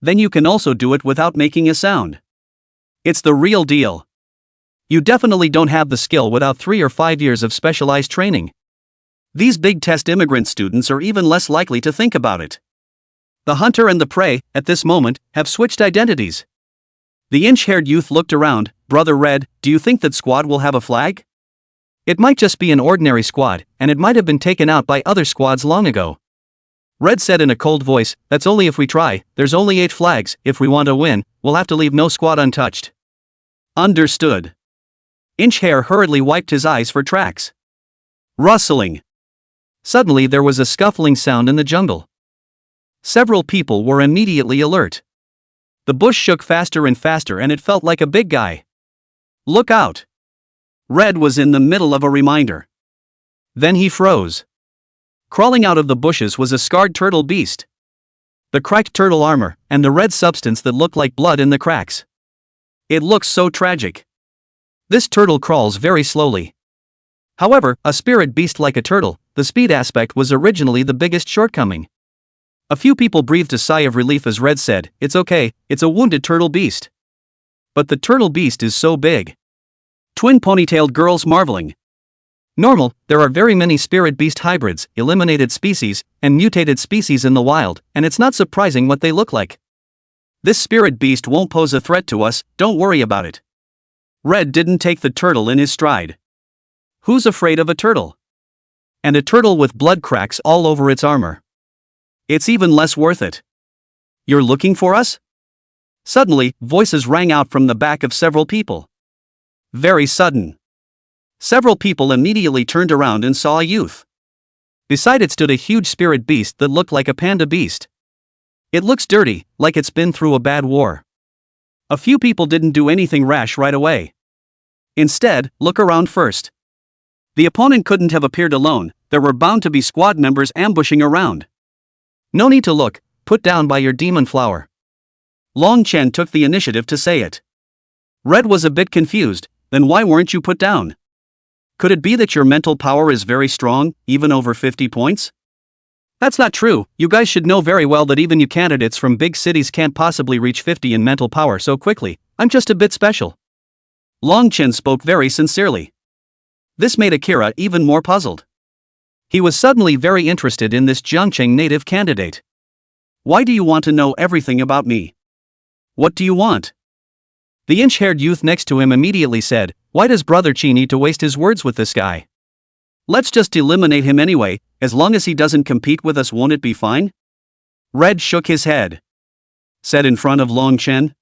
S1: Then you can also do it without making a sound. It's the real deal. You definitely don't have the skill without 3 or 5 years of specialized training. These big test immigrant students are even less likely to think about it. The hunter and the prey, at this moment, have switched identities. The inch-haired youth looked around. Brother Red, do you think that squad will have a flag? It might just be an ordinary squad, and it might have been taken out by other squads long ago. Red said in a cold voice, that's only if we try. There's only 8 flags. If we want to win, we'll have to leave no squad untouched. Understood. Inchhair hurriedly wiped his eyes for tracks. Rustling. Suddenly there was a scuffling sound in the jungle. Several people were immediately alert. The bush shook faster and faster and it felt like a big guy. Look out! Red was in the middle of a reminder. Then he froze. Crawling out of the bushes was a scarred turtle beast. The cracked turtle armor, and the red substance that looked like blood in the cracks. It looks so tragic. This turtle crawls very slowly. However, a spirit beast like a turtle, the speed aspect was originally the biggest shortcoming. A few people breathed a sigh of relief as Red said, it's okay, it's a wounded turtle beast. But the turtle beast is so big. Twin ponytailed girls marveling. Normal, there are very many spirit beast hybrids, eliminated species, and mutated species in the wild, and it's not surprising what they look like. This spirit beast won't pose a threat to us, don't worry about it. Red didn't take the turtle in his stride. Who's afraid of a turtle? And a turtle with blood cracks all over its armor. It's even less worth it. You're looking for us? Suddenly, voices rang out from the back of several people. Very sudden. Several people immediately turned around and saw a youth. Beside it stood a huge spirit beast that looked like a panda beast. It looks dirty, like it's been through a bad war. A few people didn't do anything rash right away. Instead, look around first. The opponent couldn't have appeared alone, there were bound to be squad members ambushing around. No need to look, put down by your demon flower. Long Chen took the initiative to say it. Red was a bit confused, then why weren't you put down? Could it be that your mental power is very strong, even over 50 points? That's not true, you guys should know very well that even you candidates from big cities can't possibly reach 50 in mental power so quickly, I'm just a bit special. Long Chen spoke very sincerely. This made Akira even more puzzled. He was suddenly very interested in this Jiangcheng native candidate. Why do you want to know everything about me? What do you want? The inch-haired youth next to him immediately said, why does Brother Chi need to waste his words with this guy? Let's just eliminate him anyway, as long as he doesn't compete with us, won't it be fine? Red shook his head. Said in front of Long Chen.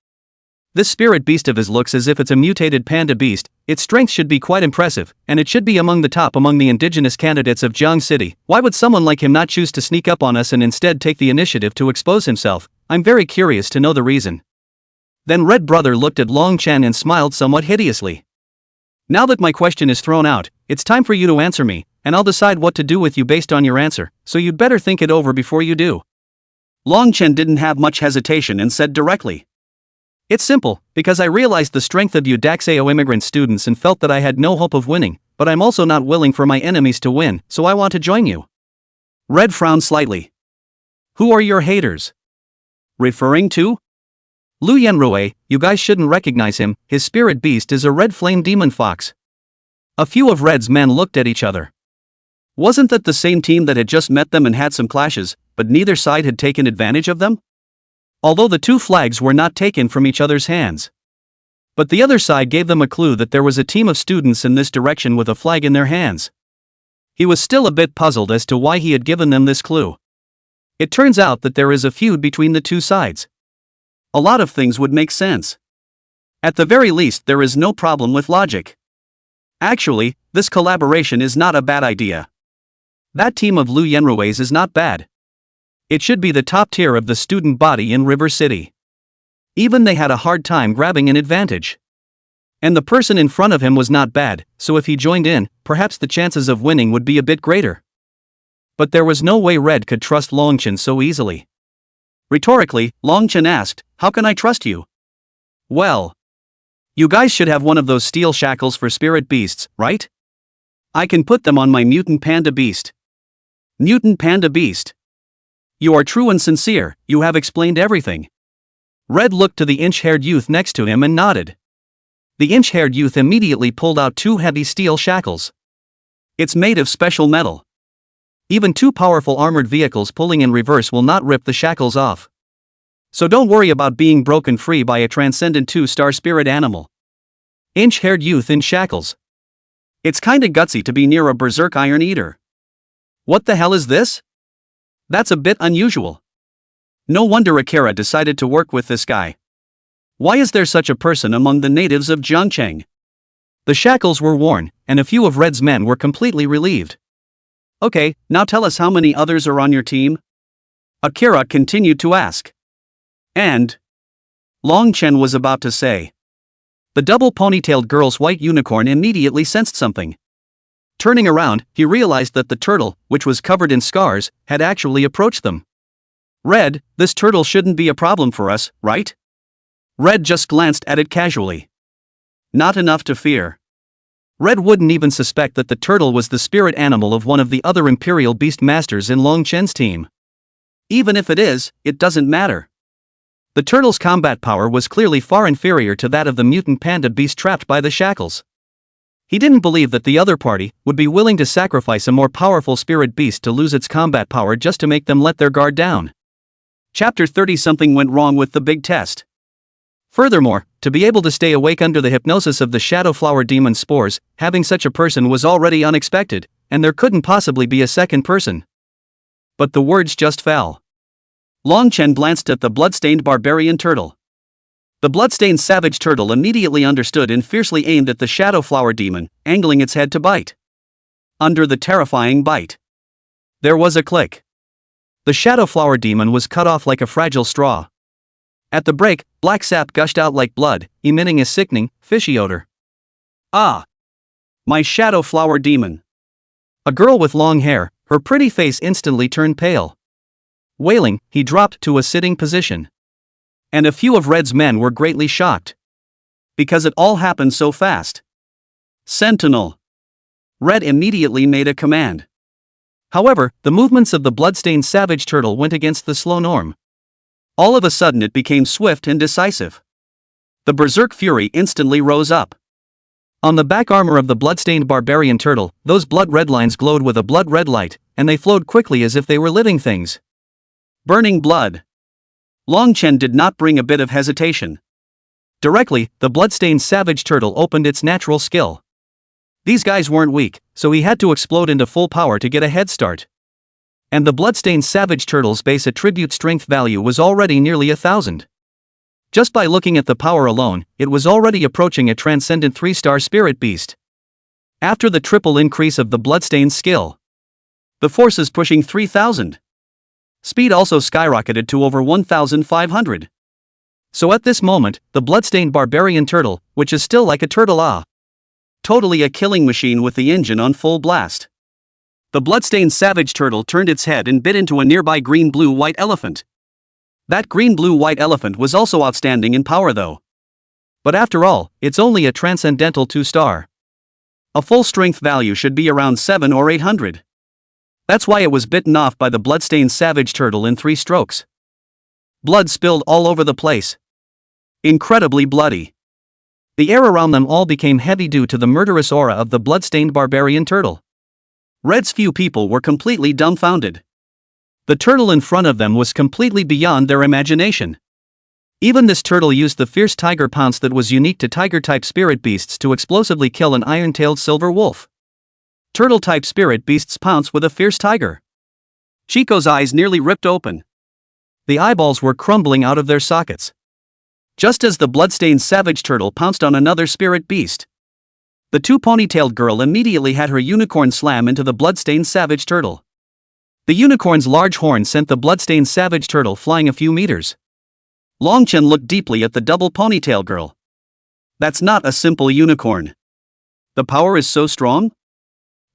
S1: This spirit beast of his looks as if it's a mutated panda beast, its strength should be quite impressive, and it should be among the top among the indigenous candidates of Jiang City. Why would someone like him not choose to sneak up on us and instead take the initiative to expose himself? I'm very curious to know the reason. Then Red Brother looked at Long Chen and smiled somewhat hideously. Now that my question is thrown out, it's time for you to answer me, and I'll decide what to do with you based on your answer, so you'd better think it over before you do. Long Chen didn't have much hesitation and said directly. It's simple, because I realized the strength of you Daxeo immigrant students and felt that I had no hope of winning, but I'm also not willing for my enemies to win, so I want to join you. Red frowned slightly. Who are your haters? Referring to? Lu Yanrui, you guys shouldn't recognize him, his spirit beast is a red flame demon fox. A few of Red's men looked at each other. Wasn't that the same team that had just met them and had some clashes, but neither side had taken advantage of them? Although the two flags were not taken from each other's hands. But the other side gave them a clue that there was a team of students in this direction with a flag in their hands. He was still a bit puzzled as to why he had given them this clue. It turns out that there is a feud between the two sides. A lot of things would make sense. At the very least, there is no problem with logic. Actually, this collaboration is not a bad idea. That team of Lu Yanrui's is not bad. It should be the top tier of the student body in River City. Even they had a hard time grabbing an advantage. And the person in front of him was not bad, so if he joined in, perhaps the chances of winning would be a bit greater. But there was no way Red could trust Long Chen so easily. Rhetorically, Long Chen asked, how can I trust you? Well, you guys should have one of those steel shackles for spirit beasts, right? I can put them on my mutant panda beast. Mutant panda beast. You are true and sincere, you have explained everything. Red looked to the inch-haired youth next to him and nodded. The inch-haired youth immediately pulled out two heavy steel shackles. It's made of special metal. Even two powerful armored vehicles pulling in reverse will not rip the shackles off. So don't worry about being broken free by a transcendent 2-star spirit animal. Inch-haired youth in shackles. It's kinda gutsy to be near a berserk iron eater. What the hell is this? That's a bit unusual. No wonder Akira decided to work with this guy. Why is there such a person among the natives of Jiangcheng? The shackles were worn, and a few of Red's men were completely relieved. Okay, now tell us how many others are on your team? Akira continued to ask. And Long Chen was about to say. The double ponytailed girl's white unicorn immediately sensed something. Turning around, he realized that the turtle, which was covered in scars, had actually approached them. Red, this turtle shouldn't be a problem for us, right? Red just glanced at it casually. Not enough to fear. Red wouldn't even suspect that the turtle was the spirit animal of one of the other Imperial Beast Masters in Long Chen's team. Even if it is, it doesn't matter. The turtle's combat power was clearly far inferior to that of the mutant panda beast trapped by the shackles. He didn't believe that the other party would be willing to sacrifice a more powerful spirit beast to lose its combat power just to make them let their guard down. Chapter 30. Something went wrong with the big test. Furthermore, to be able to stay awake under the hypnosis of the shadow flower demon spores, having such a person was already unexpected, and there couldn't possibly be a second person. But the words just fell. Long Chen glanced at the bloodstained barbarian turtle. The bloodstained savage turtle immediately understood and fiercely aimed at the shadow flower demon, angling its head to bite. Under the terrifying bite, there was a click. The shadow flower demon was cut off like a fragile straw. At the break, black sap gushed out like blood, emitting a sickening, fishy odor. Ah! My shadow flower demon! A girl with long hair, her pretty face instantly turned pale. Wailing, he dropped to a sitting position. And a few of Red's men were greatly shocked. Because it all happened so fast. Sentinel! Red immediately made a command. However, the movements of the bloodstained savage turtle went against the slow norm. All of a sudden it became swift and decisive. The berserk fury instantly rose up. On the back armor of the bloodstained barbarian turtle, those blood-red lines glowed with a blood-red light, and they flowed quickly as if they were living things. Burning blood. Long Chen did not bring a bit of hesitation. Directly, the bloodstained savage turtle opened its natural skill. These guys weren't weak, so he had to explode into full power to get a head start. And the bloodstained savage turtle's base attribute strength value was already nearly 1,000. Just by looking at the power alone, it was already approaching a transcendent 3-star spirit beast. After the triple increase of the bloodstained skill, the force is pushing 3,000. Speed also skyrocketed to over 1,500. So at this moment, the bloodstained barbarian turtle, which is still like a turtle, totally a killing machine with the engine on full blast. The bloodstained savage turtle turned its head and bit into a nearby green-blue-white elephant. That green-blue-white elephant was also outstanding in power though. But after all, it's only a transcendental 2-star. A full strength value should be around 700 or 800. That's why it was bitten off by the bloodstained savage turtle in 3 strokes. Blood spilled all over the place. Incredibly bloody. The air around them all became heavy due to the murderous aura of the bloodstained barbarian turtle. Red's few people were completely dumbfounded. The turtle in front of them was completely beyond their imagination. Even this turtle used the fierce tiger pounce that was unique to tiger-type spirit beasts to explosively kill an iron-tailed silver wolf. Turtle-type spirit beasts pounce with a fierce tiger. Chico's eyes nearly ripped open. The eyeballs were crumbling out of their sockets. Just as the bloodstained savage turtle pounced on another spirit beast, the 2-ponytailed girl immediately had her unicorn slam into the bloodstained savage turtle. The unicorn's large horn sent the bloodstained savage turtle flying a few meters. Long Chen looked deeply at the double ponytail girl. That's not a simple unicorn. The power is so strong?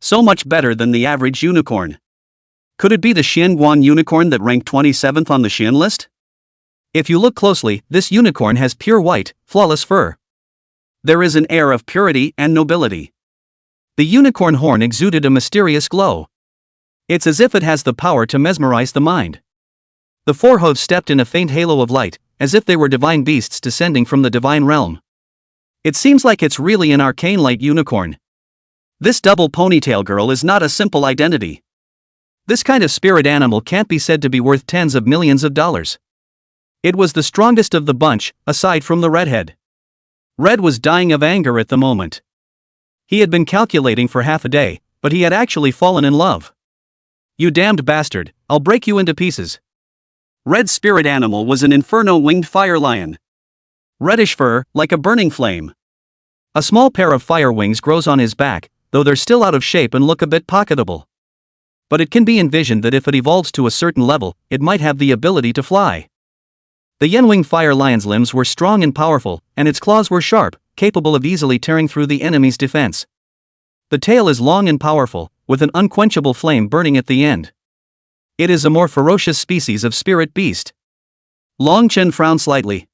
S1: So much better than the average unicorn. Could it be the Xianguan unicorn that ranked 27th on the Xian list? If you look closely, this unicorn has pure white, flawless fur. There is an air of purity and nobility. The unicorn horn exuded a mysterious glow. It's as if it has the power to mesmerize the mind. The 4 hooves stepped in a faint halo of light, as if they were divine beasts descending from the divine realm. It seems like it's really an arcane light unicorn. This double ponytail girl is not a simple identity. This kind of spirit animal can't be said to be worth tens of millions of dollars. It was the strongest of the bunch, aside from the redhead. Red was dying of anger at the moment. He had been calculating for half a day, but he had actually fallen in love. You damned bastard, I'll break you into pieces. Red's spirit animal was an inferno-winged fire lion. Reddish fur, like a burning flame. A small pair of fire wings grows on his back, though they're still out of shape and look a bit pocketable. But it can be envisioned that if it evolves to a certain level, it might have the ability to fly. The Yenwing fire lion's limbs were strong and powerful, and its claws were sharp, capable of easily tearing through the enemy's defense. The tail is long and powerful, with an unquenchable flame burning at the end. It is a more ferocious species of spirit beast. Long Chen frowned slightly.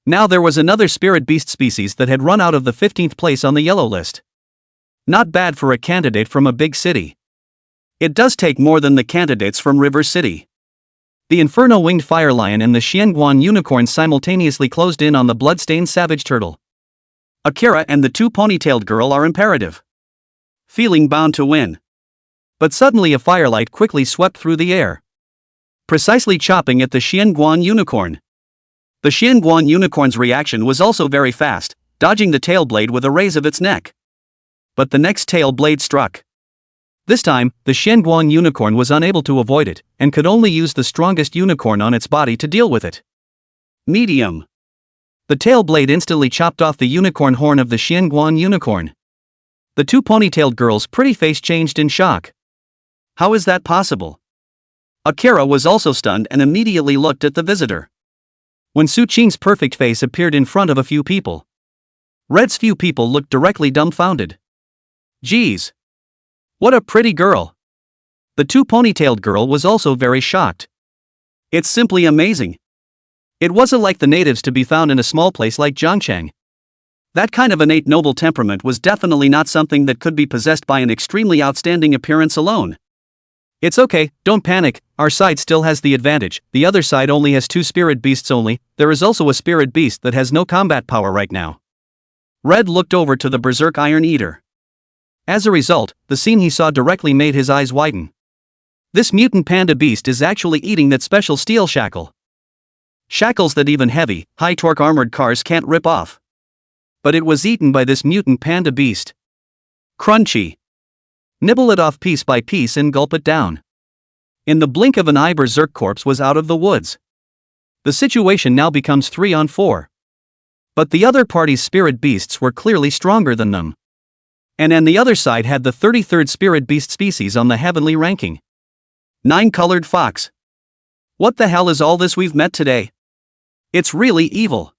S1: Now there was another spirit beast species that had run out of the 15th place on the yellow list. Not bad for a candidate from a big city. It does take more than the candidates from River City. The inferno-winged fire lion and the Xianguan unicorn simultaneously closed in on the bloodstained savage turtle. Akira and the two-ponytailed girl are imperative. Feeling bound to win. But suddenly a firelight quickly swept through the air, precisely chopping at the Xianguan unicorn. The Xianguan unicorn's reaction was also very fast, dodging the tail blade with a raise of its neck. But the next tail blade struck. This time, the Xianguan unicorn was unable to avoid it, and could only use the strongest unicorn on its body to deal with it. Medium. The tail blade instantly chopped off the unicorn horn of the Xianguan unicorn. The two ponytailed girl's pretty face changed in shock. How is that possible? Akira was also stunned and immediately looked at the visitor. When Su Qing's perfect face appeared in front of a few people, Red's few people looked directly dumbfounded. Geez. What a pretty girl. The two ponytailed girl was also very shocked. It's simply amazing. It wasn't like the natives to be found in a small place like Zhangcheng. That kind of innate noble temperament was definitely not something that could be possessed by an extremely outstanding appearance alone. It's okay, don't panic, our side still has the advantage, the other side only has 2 spirit beasts only, there is also a spirit beast that has no combat power right now. Red looked over to the Berserk Iron Eater. As a result, the scene he saw directly made his eyes widen. This mutant panda beast is actually eating that special steel shackle. Shackles that even heavy, high-torque armored cars can't rip off. But it was eaten by this mutant panda beast. Crunchy. Nibble it off piece by piece and gulp it down. In the blink of an eye, Berserk corpse was out of the woods. The situation now becomes 3 on 4. But the other party's spirit beasts were clearly stronger than them. And the other side had the 33rd spirit beast species on the heavenly ranking. 9-colored fox. What the hell is all this we've met today? It's really evil.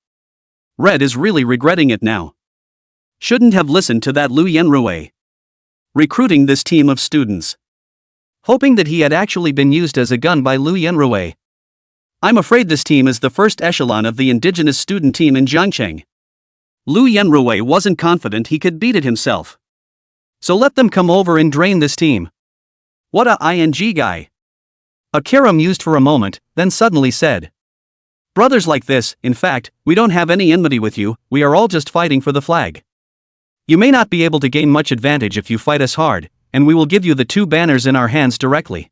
S1: Red is really regretting it now. Shouldn't have listened to that Lu Yenrui. Recruiting this team of students. Hoping that he had actually been used as a gun by Lu Yenrui. I'm afraid this team is the first echelon of the indigenous student team in Zhangcheng. Lu Yenrui wasn't confident he could beat it himself. So let them come over and drain this team. What a ing guy. Akira mused for a moment, then suddenly said. Brothers like this, in fact, we don't have any enmity with you, we are all just fighting for the flag. You may not be able to gain much advantage if you fight us hard, and we will give you the 2 banners in our hands directly.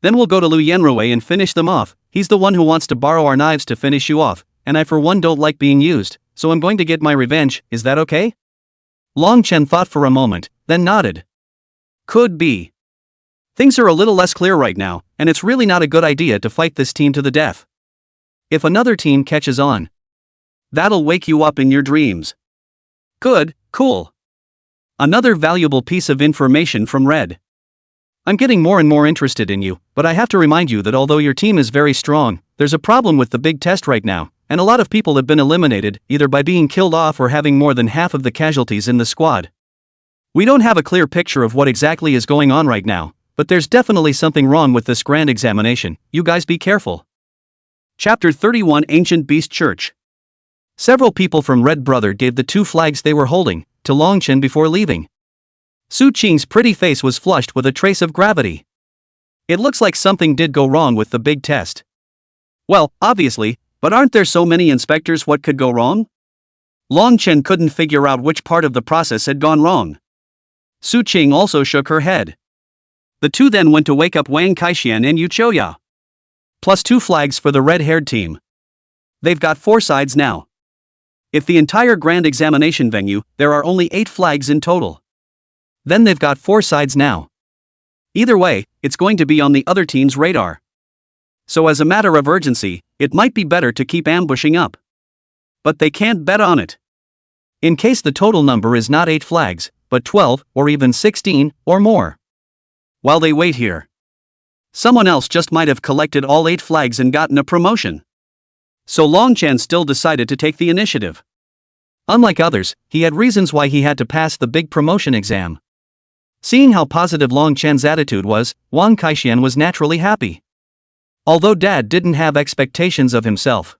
S1: Then we'll go to Lu Yenrui and finish them off, he's the one who wants to borrow our knives to finish you off, and I for one don't like being used, so I'm going to get my revenge, is that okay? Long Chen thought for a moment, then nodded. Could be. Things are a little less clear right now, and it's really not a good idea to fight this team to the death. If another team catches on, that'll wake you up in your dreams. Good, cool. Another valuable piece of information from Red. I'm getting more and more interested in you, but I have to remind you that although your team is very strong, there's a problem with the big test right now, and a lot of people have been eliminated, either by being killed off or having more than half of the casualties in the squad. We don't have a clear picture of what exactly is going on right now, but there's definitely something wrong with this grand examination, you guys be careful. Chapter 31 Ancient Beast Church. Several people from Red Brother gave the 2 flags they were holding to Longchen before leaving. Su Qing's pretty face was flushed with a trace of gravity. It looks like something did go wrong with the big test. Well, obviously, but aren't there so many inspectors, what could go wrong? Longchen couldn't figure out which part of the process had gone wrong. Su Qing also shook her head. The 2 then went to wake up Wang Kaixian and Yu Choya. Plus 2 flags for the red-haired team. They've got 4 sides now. If the entire grand examination venue, there are only 8 flags in total. Then they've got 4 sides now. Either way, it's going to be on the other team's radar. So as a matter of urgency, it might be better to keep ambushing up. But they can't bet on it. In case the total number is not 8 flags, but 12, or even 16, or more. While they wait here, someone else just might have collected all 8 flags and gotten a promotion. So Longchen still decided to take the initiative. Unlike others, he had reasons why he had to pass the big promotion exam. Seeing how positive Longchen's attitude was, Wang Kaixian was naturally happy. Although Dad didn't have expectations of himself.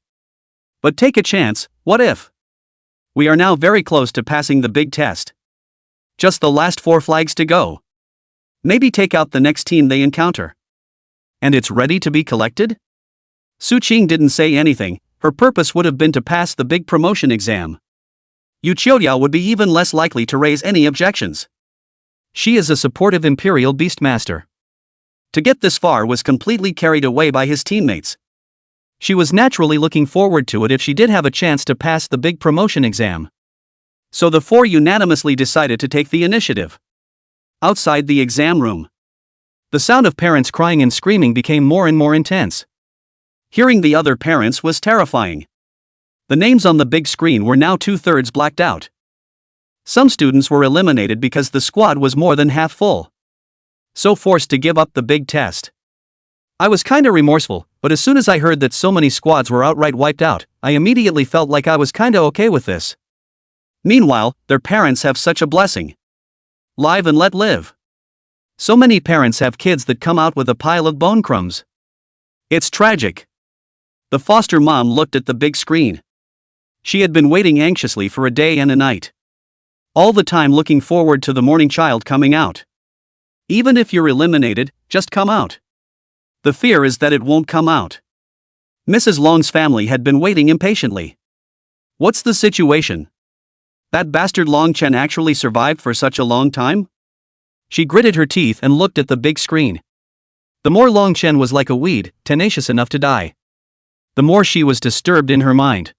S1: But take a chance, what if? We are now very close to passing the big test. Just the last 4 flags to go. Maybe take out the next team they encounter. And it's ready to be collected? Su Qing didn't say anything, her purpose would have been to pass the big promotion exam. Yuchioya would be even less likely to raise any objections. She is a supportive Imperial Beastmaster. To get this far was completely carried away by his teammates. She was naturally looking forward to it if she did have a chance to pass the big promotion exam. So the four unanimously decided to take the initiative. Outside the exam room, the sound of parents crying and screaming became more and more intense. Hearing the other parents was terrifying. The names on the big screen were now 2/3 blacked out. Some students were eliminated because the squad was more than half full. So forced to give up the big test. I was kinda remorseful, but as soon as I heard that so many squads were outright wiped out, I immediately felt like I was kinda okay with this. Meanwhile, their parents have such a blessing. Live and let live. So many parents have kids that come out with a pile of bone crumbs. It's tragic. The foster mom looked at the big screen. She had been waiting anxiously for a day and a night. All the time looking forward to the morning child coming out. Even if you're eliminated, just come out. The fear is that it won't come out. Mrs. Long's family had been waiting impatiently. What's the situation? That bastard Long Chen actually survived for such a long time? She gritted her teeth and looked at the big screen. The more Long Chen was like a weed, tenacious enough to die, the more she was disturbed in her mind.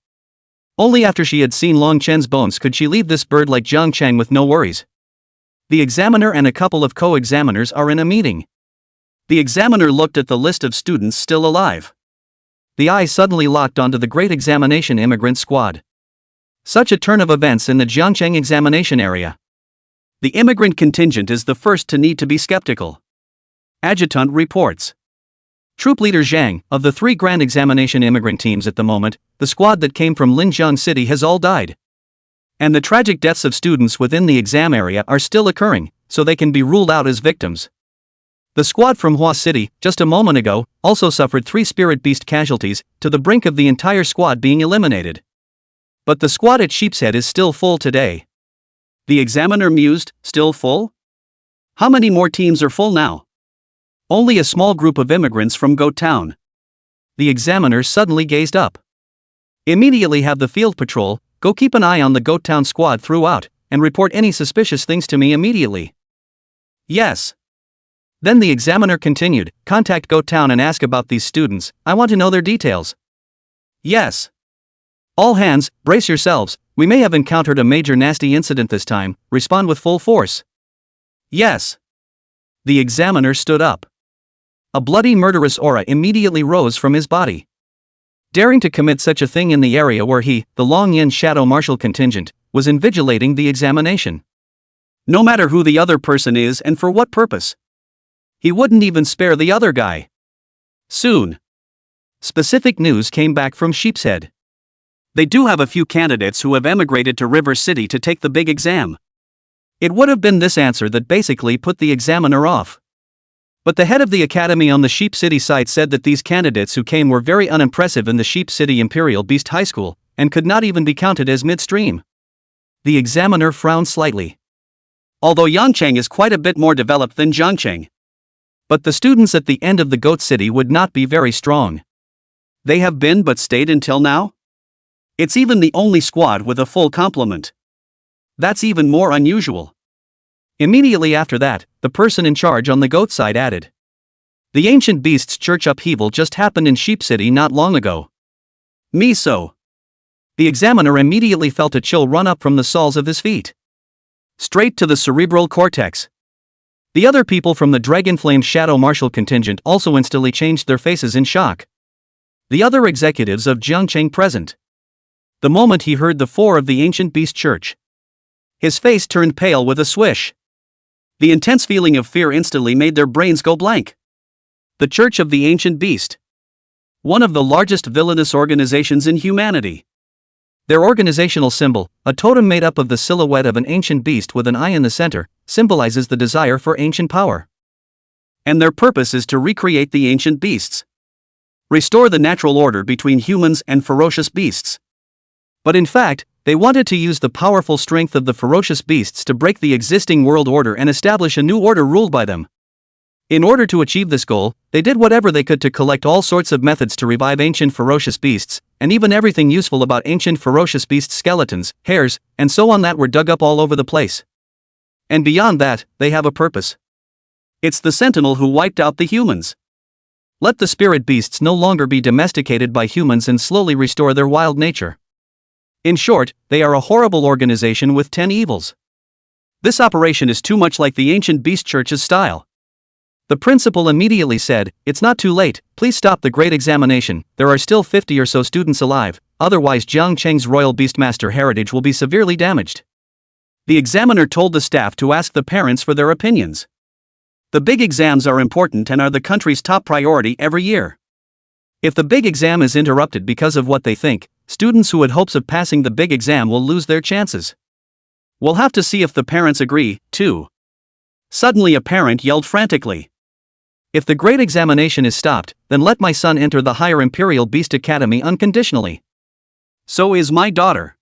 S1: Only after she had seen Long Chen's bones could she leave this bird like Jiang Cheng with no worries. The examiner and a couple of co-examiners are in a meeting. The examiner looked at the list of students still alive. The eye suddenly locked onto the Great Examination Immigrant Squad. Such a turn of events in the Jiangcheng examination area. The immigrant contingent is the first to need to be skeptical. Adjutant reports. Troop leader Zhang, of the 3 Grand Examination immigrant teams at the moment, the squad that came from Linjiang City has all died. And the tragic deaths of students within the exam area are still occurring, so they can be ruled out as victims. The squad from Hua City, just a moment ago, also suffered 3 spirit beast casualties, to the brink of the entire squad being eliminated. But the squad at Sheepshead is still full today. The examiner mused, still full? How many more teams are full now? Only a small group of immigrants from Goat Town. The examiner suddenly gazed up. Immediately have the field patrol, go keep an eye on the Goat Town squad throughout, and report any suspicious things to me immediately. Yes. Then the examiner continued, contact Goat Town and ask about these students, I want to know their details. Yes. All hands, brace yourselves, we may have encountered a major nasty incident this time, respond with full force. Yes. The examiner stood up. A bloody murderous aura immediately rose from his body. Daring to commit such a thing in the area where he, the Long Yin Shadow Martial contingent, was invigilating the examination. No matter who the other person is and for what purpose. He wouldn't even spare the other guy. Soon. Specific news came back from Sheepshead. They do have a few candidates who have emigrated to River City to take the big exam. It would have been this answer that basically put the examiner off. But the head of the academy on the Sheep City site said that these candidates who came were very unimpressive in the Sheep City Imperial Beast High School, and could not even be counted as midstream. The examiner frowned slightly. Although Yangcheng is quite a bit more developed than Jiangcheng. But the students at the end of the Goat City would not be very strong. They have been but stayed until now? It's even the only squad with a full complement. That's even more unusual. Immediately after that, the person in charge on the Goat side added. The Ancient Beasts church upheaval just happened in Sheep City not long ago. Me so. The examiner immediately felt a chill run up from the soles of his feet. Straight to the cerebral cortex. The other people from the Dragonflame Shadow Martial contingent also instantly changed their faces in shock. The other executives of Jiangcheng present. The moment he heard the 4 of the Ancient Beast Church, his face turned pale with a swish. The intense feeling of fear instantly made their brains go blank. The Church of the Ancient Beast. One of the largest villainous organizations in humanity. Their organizational symbol, a totem made up of the silhouette of an ancient beast with an eye in the center, symbolizes the desire for ancient power. And their purpose is to recreate the ancient beasts. Restore the natural order between humans and ferocious beasts. But in fact, they wanted to use the powerful strength of the ferocious beasts to break the existing world order and establish a new order ruled by them. In order to achieve this goal, they did whatever they could to collect all sorts of methods to revive ancient ferocious beasts, and even everything useful about ancient ferocious beasts' skeletons, hairs, and so on that were dug up all over the place. And beyond that, they have a purpose. It's the sentinel who wiped out the humans. Let the spirit beasts no longer be domesticated by humans and slowly restore their wild nature. In short, they are a horrible organization with 10 evils. This operation is too much like the ancient beast church's style. The principal immediately said, "It's not too late, please stop the great examination, there are still 50 or so students alive, otherwise Jiang Cheng's royal beastmaster heritage will be severely damaged." The examiner told the staff to ask the parents for their opinions. The big exams are important and are the country's top priority every year. If the big exam is interrupted because of what they think, students who had hopes of passing the big exam will lose their chances. We'll have to see if the parents agree, too. Suddenly a parent yelled frantically. "If the great examination is stopped, then let my son enter the higher Imperial Beast Academy unconditionally. So is my daughter.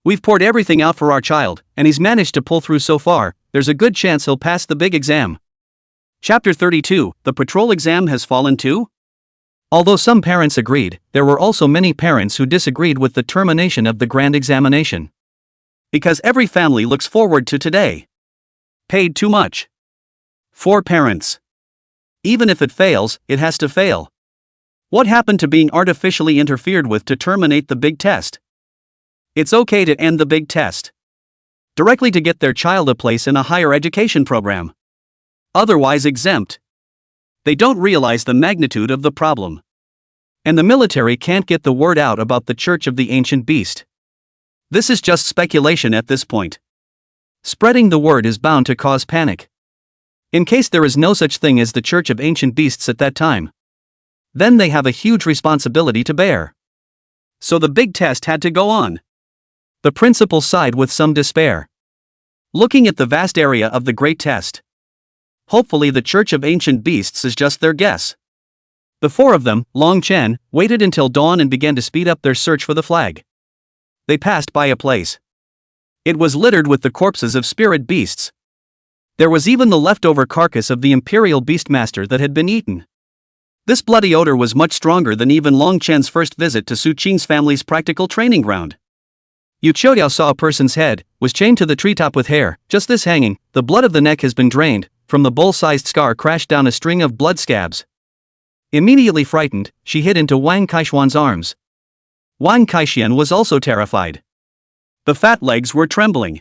S1: We've poured everything out for our child, and he's managed to pull through so far, there's a good chance he'll pass the big exam." Chapter 32, The patrol exam has fallen too? Although some parents agreed, there were also many parents who disagreed with the termination of the grand examination. Because every family looks forward to today. Paid too much. For parents. Even if it fails, it has to fail. What happened to being artificially interfered with to terminate the big test? It's okay to end the big test. Directly to get their child a place in a higher education program. Otherwise exempt. They don't realize the magnitude of the problem. And the military can't get the word out about the Church of the Ancient Beast. This is just speculation at this point. Spreading the word is bound to cause panic. In case there is no such thing as the Church of Ancient Beasts at that time. Then they have a huge responsibility to bear. So the big test had to go on. The principal sighed with some despair. Looking at the vast area of the great test. Hopefully the Church of Ancient Beasts is just their guess. The four of them, Long Chen, waited until dawn and began to speed up their search for the flag. They passed by a place. It was littered with the corpses of spirit beasts. There was even the leftover carcass of the Imperial Beastmaster that had been eaten. This bloody odor was much stronger than even Long Chen's first visit to Su Qing's family's practical training ground. Yu Qiudiao saw a person's head, was chained to the treetop with hair, just this hanging, the blood of the neck has been drained, from the bowl-sized scar crashed down a string of blood scabs. Immediately frightened, she hid into Wang Kaixuan's arms. Wang Kaixian was also terrified. The fat legs were trembling.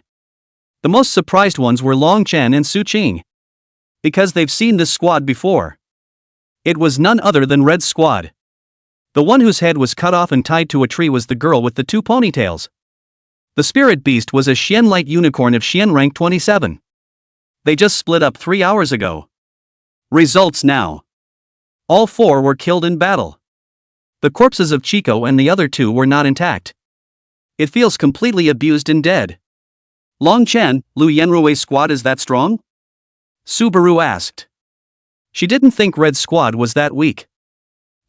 S1: The most surprised ones were Long Chen and Su Qing. Because they've seen this squad before. It was none other than Red's squad. The one whose head was cut off and tied to a tree was the girl with the 2 ponytails. The spirit beast was a Xian light unicorn of Xian rank 27. They just split up 3 hours ago. Results now. All 4 were killed in battle. The corpses of Chico and the other 2 were not intact. It feels completely abused and dead. Long Chen, Lu Yanrui's squad is that strong? Subaru asked. She didn't think Red's squad was that weak.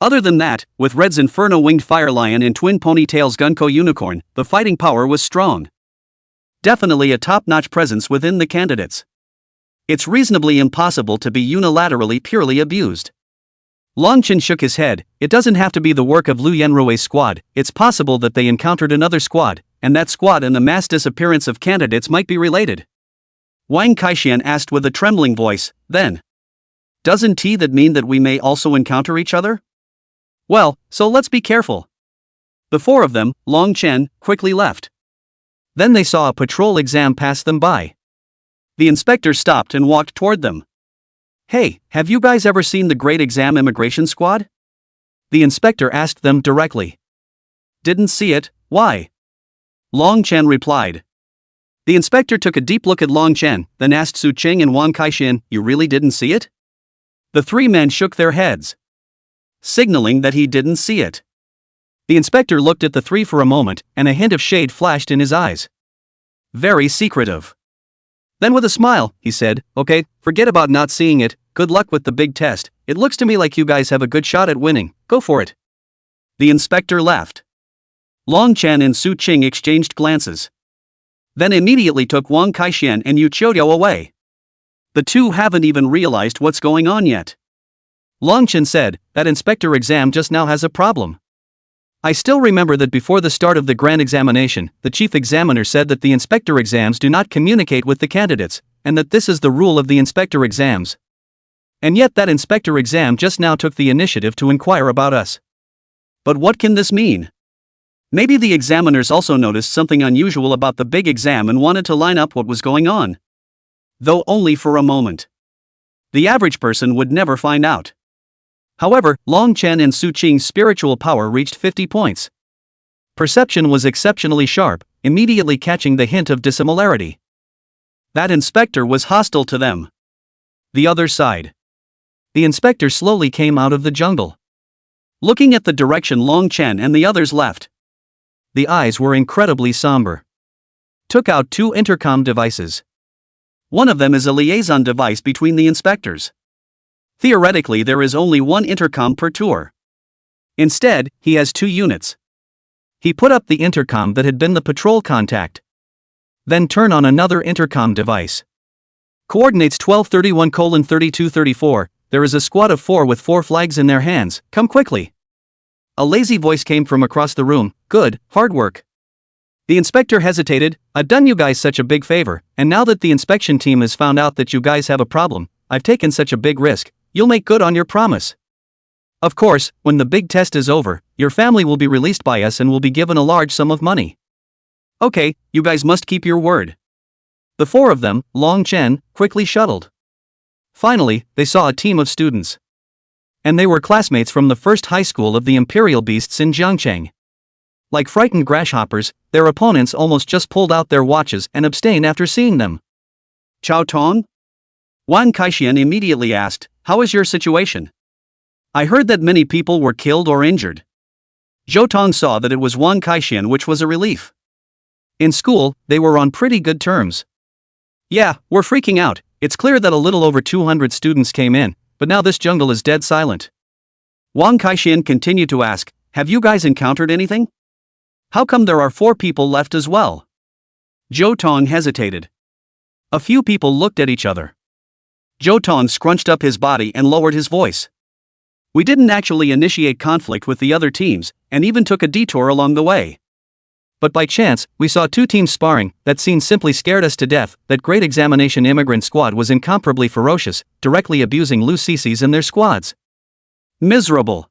S1: Other than that, with Red's Inferno-winged Fire Lion and Twin Ponytails Gunko Unicorn, the fighting power was strong. Definitely a top-notch presence within the candidates. It's reasonably impossible to be unilaterally purely abused. Long Chen shook his head. It doesn't have to be the work of Lu Yanrui's squad, it's possible that they encountered another squad, and that squad and the mass disappearance of candidates might be related. Wang Kaixian asked with a trembling voice, then. Doesn't that mean that we may also encounter each other? Well, so let's be careful. The 4 of them, Long Chen, quickly left. Then they saw a patrol exam pass them by. The inspector stopped and walked toward them. Hey, have you guys ever seen the Great Exam Immigration Squad? The inspector asked them directly. Didn't see it, why? Long Chen replied. The inspector took a deep look at Long Chen, then asked Su Qing and Wang Kaixian, you really didn't see it? The 3 men shook their heads, signaling that he didn't see it. The inspector looked at the 3 for a moment, and a hint of shade flashed in his eyes. Very secretive. Then with a smile, he said, okay, forget about not seeing it, good luck with the big test, it looks to me like you guys have a good shot at winning, go for it. The inspector laughed. Long Chen and Su Qing exchanged glances. Then immediately took Wang Kaixian and Yu Qiudiao away. The two haven't even realized what's going on yet. Long Chen said, that inspector exam just now has a problem. I still remember that before the start of the grand examination, the chief examiner said that the inspector exams do not communicate with the candidates, and that this is the rule of the inspector exams. And yet that inspector exam just now took the initiative to inquire about us. But what can this mean? Maybe the examiners also noticed something unusual about the big exam and wanted to line up what was going on. Though only for a moment. The average person would never find out. However, Long Chen and Su Qing's spiritual power reached 50 points. Perception was exceptionally sharp, immediately catching the hint of dissimilarity. That inspector was hostile to them. The other side. The inspector slowly came out of the jungle. Looking at the direction Long Chen and the others left. The eyes were incredibly somber. Took out 2 intercom devices. One of them is a liaison device between the inspectors. Theoretically, there is only 1 intercom per tour. Instead, he has 2 units. He put up the intercom that had been the patrol contact. Then turn on another intercom device. Coordinates 1231:3234, there is a squad of 4 with 4 flags in their hands, come quickly. A lazy voice came from across the room, good, hard work. The inspector hesitated, I've done you guys such a big favor, and now that the inspection team has found out that you guys have a problem, I've taken such a big risk, you'll make good on your promise. Of course, when the big test is over, your family will be released by us and will be given a large sum of money. Okay, you guys must keep your word. The 4 of them, Long Chen, quickly shuttled. Finally, they saw a team of students. And they were classmates from the first high school of the Imperial Beasts in Jiangcheng. Like frightened grasshoppers, their opponents almost just pulled out their watches and abstained after seeing them. Chao Tong? Wang Kaixian immediately asked, how is your situation? I heard that many people were killed or injured. Zhou Tong saw that it was Wang Kaixian, which was a relief. In school, they were on pretty good terms. Yeah, we're freaking out, it's clear that a little over 200 students came in, but now this jungle is dead silent. Wang Kaixian continued to ask, have you guys encountered anything? How come there are 4 people left as well? Zhou Tong hesitated. A few people looked at each other. Zhou Tong scrunched up his body and lowered his voice. We didn't actually initiate conflict with the other teams, and even took a detour along the way. But by chance, we saw 2 teams sparring. That scene simply scared us to death. That great examination immigrant squad was incomparably ferocious, directly abusing loose CCs and their squads. Miserable.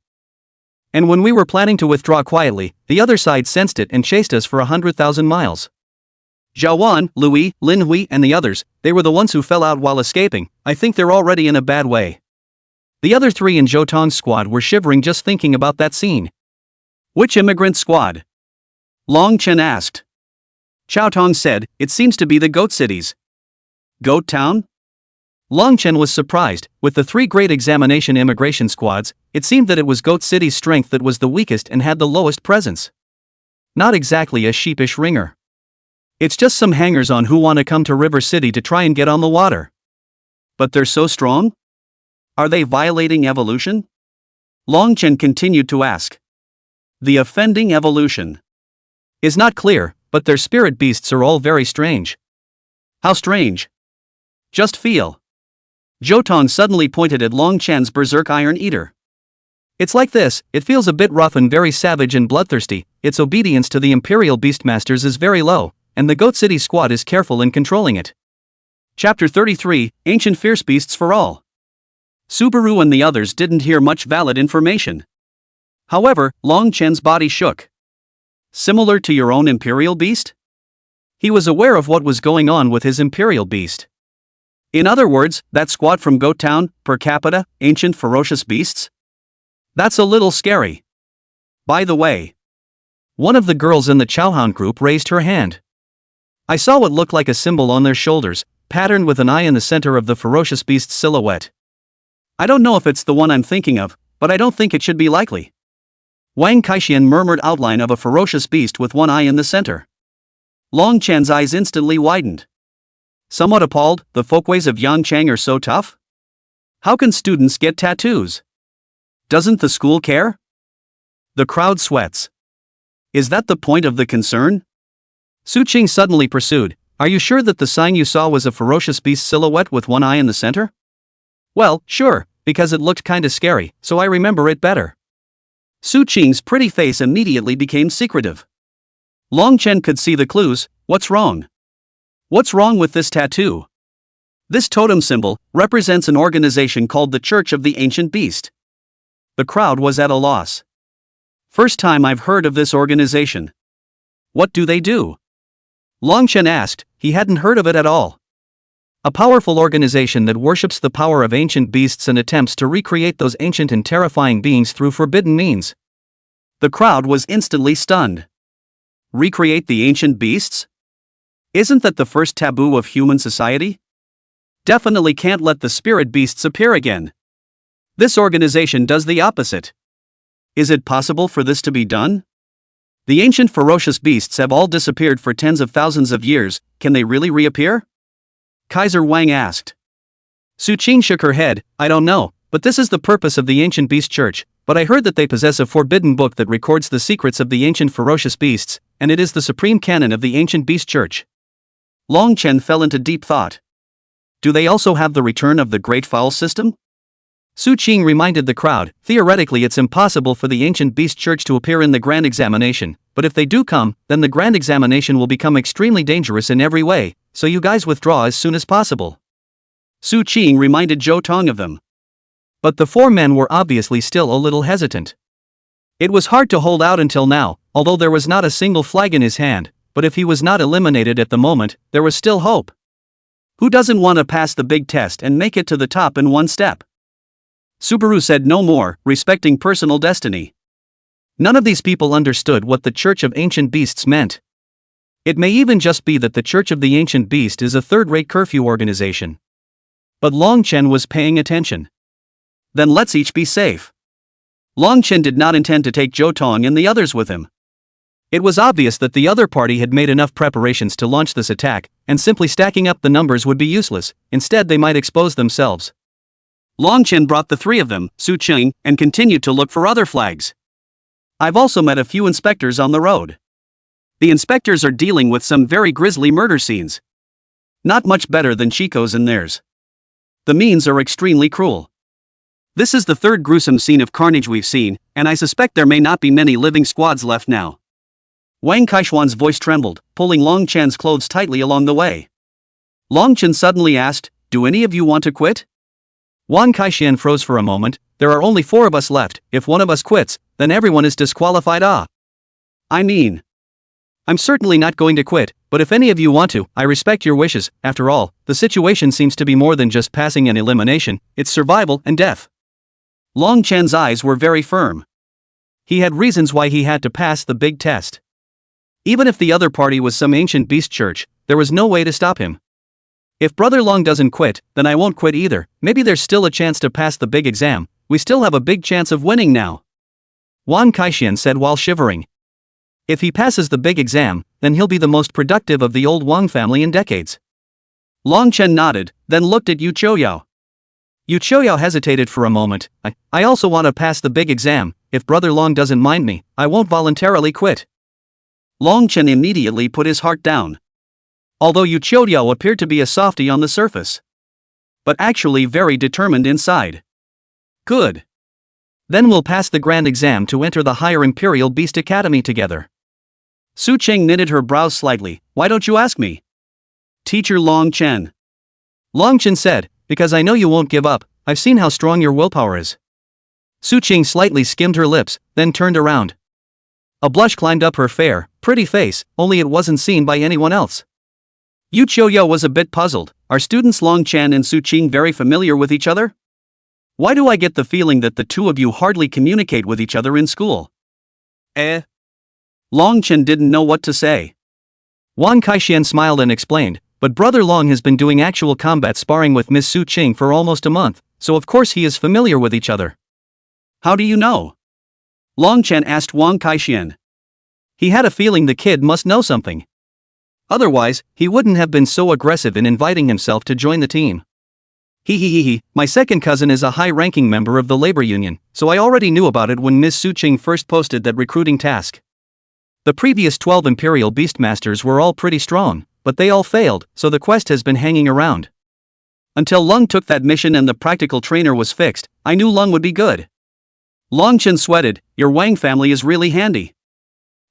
S1: And when we were planning to withdraw quietly, the other side sensed it and chased us for 100,000 miles. Zhao Wan, Louis, Lin Hui and the others, they were the ones who fell out while escaping. I think they're already in a bad way. The other 3 in Zhou Tong's squad were shivering just thinking about that scene. Which immigrant squad? Long Chen asked. Chao Tong said, it seems to be the Goat Cities. Goat Town? Long Chen was surprised. With the 3 great examination immigration squads, it seemed that it was Goat City's strength that was the weakest and had the lowest presence. Not exactly a sheepish ringer. It's just some hangers-on who want to come to River City to try and get on the water. But they're so strong? Are they violating evolution? Long Chen continued to ask. The offending evolution is not clear, but their spirit beasts are all very strange. How strange? Just feel. Zhou Tong suddenly pointed at Long Chen's berserk iron eater. It's like this, it feels a bit rough and very savage and bloodthirsty, its obedience to the Imperial Beastmasters is very low, and the Goat City squad is careful in controlling it. Chapter 33, Ancient Fierce Beasts for All. Subaru and the others didn't hear much valid information. However, Long Chen's body shook. Similar to your own Imperial Beast? He was aware of what was going on with his Imperial Beast. In other words, that squad from Goat Town, per capita, ancient ferocious beasts? That's a little scary. By the way, one of the girls in the Chowhound group raised her hand. I saw what looked like a symbol on their shoulders, patterned with an eye in the center of the ferocious beast's silhouette. I don't know if it's the one I'm thinking of, but I don't think it should be likely. Wang Kaixian murmured outline of a ferocious beast with one eye in the center. Long Chen's eyes instantly widened. Somewhat appalled, the folkways of Yangcheng are so tough? How can students get tattoos? Doesn't the school care? The crowd sweats. Is that the point of the concern? Su Qing suddenly pursued, Are you sure that the sign you saw was a ferocious beast silhouette with one eye in the center? Well, sure, because it looked kinda scary, so I remember it better. Su Qing's pretty face immediately became secretive. Long Chen could see the clues. What's wrong? What's wrong with this tattoo? This totem symbol represents an organization called the Church of the Ancient Beast. The crowd was at a loss. First time I've heard of this organization. What do they do? Long Chen asked. He hadn't heard of it at all. A powerful organization that worships the power of ancient beasts and attempts to recreate those ancient and terrifying beings through forbidden means. The crowd was instantly stunned. Recreate the ancient beasts? Isn't that the first taboo of human society? Definitely can't let the spirit beasts appear again. This organization does the opposite. Is it possible for this to be done? The ancient ferocious beasts have all disappeared for tens of thousands of years. Can they really reappear? Kaiser Wang asked. Su Qing shook her head. I don't know, but this is the purpose of the ancient beast church, but I heard that they possess a forbidden book that records the secrets of the ancient ferocious beasts, and it is the supreme canon of the ancient beast church. Long Chen fell into deep thought. Do they also have the return of the Great Fowl system? Su Qing reminded the crowd, theoretically it's impossible for the ancient beast church to appear in the grand examination, but if they do come, then the grand examination will become extremely dangerous in every way, so you guys withdraw as soon as possible. Su Qing reminded Zhou Tong of them. But the four men were obviously still a little hesitant. It was hard to hold out until now, although there was not a single flag in his hand, but if he was not eliminated at the moment, there was still hope. Who doesn't want to pass the big test and make it to the top in one step? Subaru said no more, respecting personal destiny. None of these people understood what the Church of Ancient Beasts meant. It may even just be that the Church of the Ancient Beast is a third-rate curfew organization. But Long Chen was paying attention. Then let's each be safe. Long Chen did not intend to take Zhou Tong and the others with him. It was obvious that the other party had made enough preparations to launch this attack, and simply stacking up the numbers would be useless. Instead, they might expose themselves. Long Chen brought the three of them, Su Qing, and continued to look for other flags. I've also met a few inspectors on the road. The inspectors are dealing with some very grisly murder scenes. Not much better than Chico's and theirs. The means are extremely cruel. This is the third gruesome scene of carnage we've seen, and I suspect there may not be many living squads left now. Wang Kaishuan's voice trembled, pulling Long Chen's clothes tightly along the way. Long Chen suddenly asked, "Do any of you want to quit?" Wang Kaishuan froze for a moment. There are only 4 of us left. If one of us quits, then everyone is disqualified. I'm certainly not going to quit, but if any of you want to, I respect your wishes. After all, the situation seems to be more than just passing an elimination, it's survival and death. Long Chen's eyes were very firm. He had reasons why he had to pass the big test. Even if the other party was some ancient beast church, there was no way to stop him. If Brother Long doesn't quit, then I won't quit either. Maybe there's still a chance to pass the big exam. We still have a big chance of winning now. Wang Kaishuan said while shivering. If he passes the big exam, then he'll be the most productive of the old Wang family in decades. Long Chen nodded, then looked at Yu Chouyao. Yu Chouyao hesitated for a moment. I also want to pass the big exam. If Brother Long doesn't mind me, I won't voluntarily quit. Long Chen immediately put his heart down. Although Yu Chouyao appeared to be a softie on the surface, but actually very determined inside. Good. Then we'll pass the grand exam to enter the higher Imperial Beast Academy together. Su Qing knitted her brows slightly. Why don't you ask me? Teacher Long Chen. Long Chen said, because I know you won't give up. I've seen how strong your willpower is. Su Qing slightly skimmed her lips, then turned around. A blush climbed up her fair, pretty face, only it wasn't seen by anyone else. Yu Chouyao was a bit puzzled. Are students Long Chen and Su Qing very familiar with each other? Why do I get the feeling that the two of you hardly communicate with each other in school? Long Chen didn't know what to say. Wang Kaishuan smiled and explained, but Brother Long has been doing actual combat sparring with Miss Su Qing for almost a month, so of course he is familiar with each other. How do you know? Long Chen asked Wang Kaishuan. He had a feeling the kid must know something. Otherwise, he wouldn't have been so aggressive in inviting himself to join the team. My second cousin is a high-ranking member of the labor union, so I already knew about it when Miss Su Qing first posted that recruiting task. The previous 12 Imperial Beastmasters were all pretty strong, but they all failed, so the quest has been hanging around. Until Lung took that mission and the practical trainer was fixed, I knew Lung would be good. Longchen sweated, your Wang family is really handy.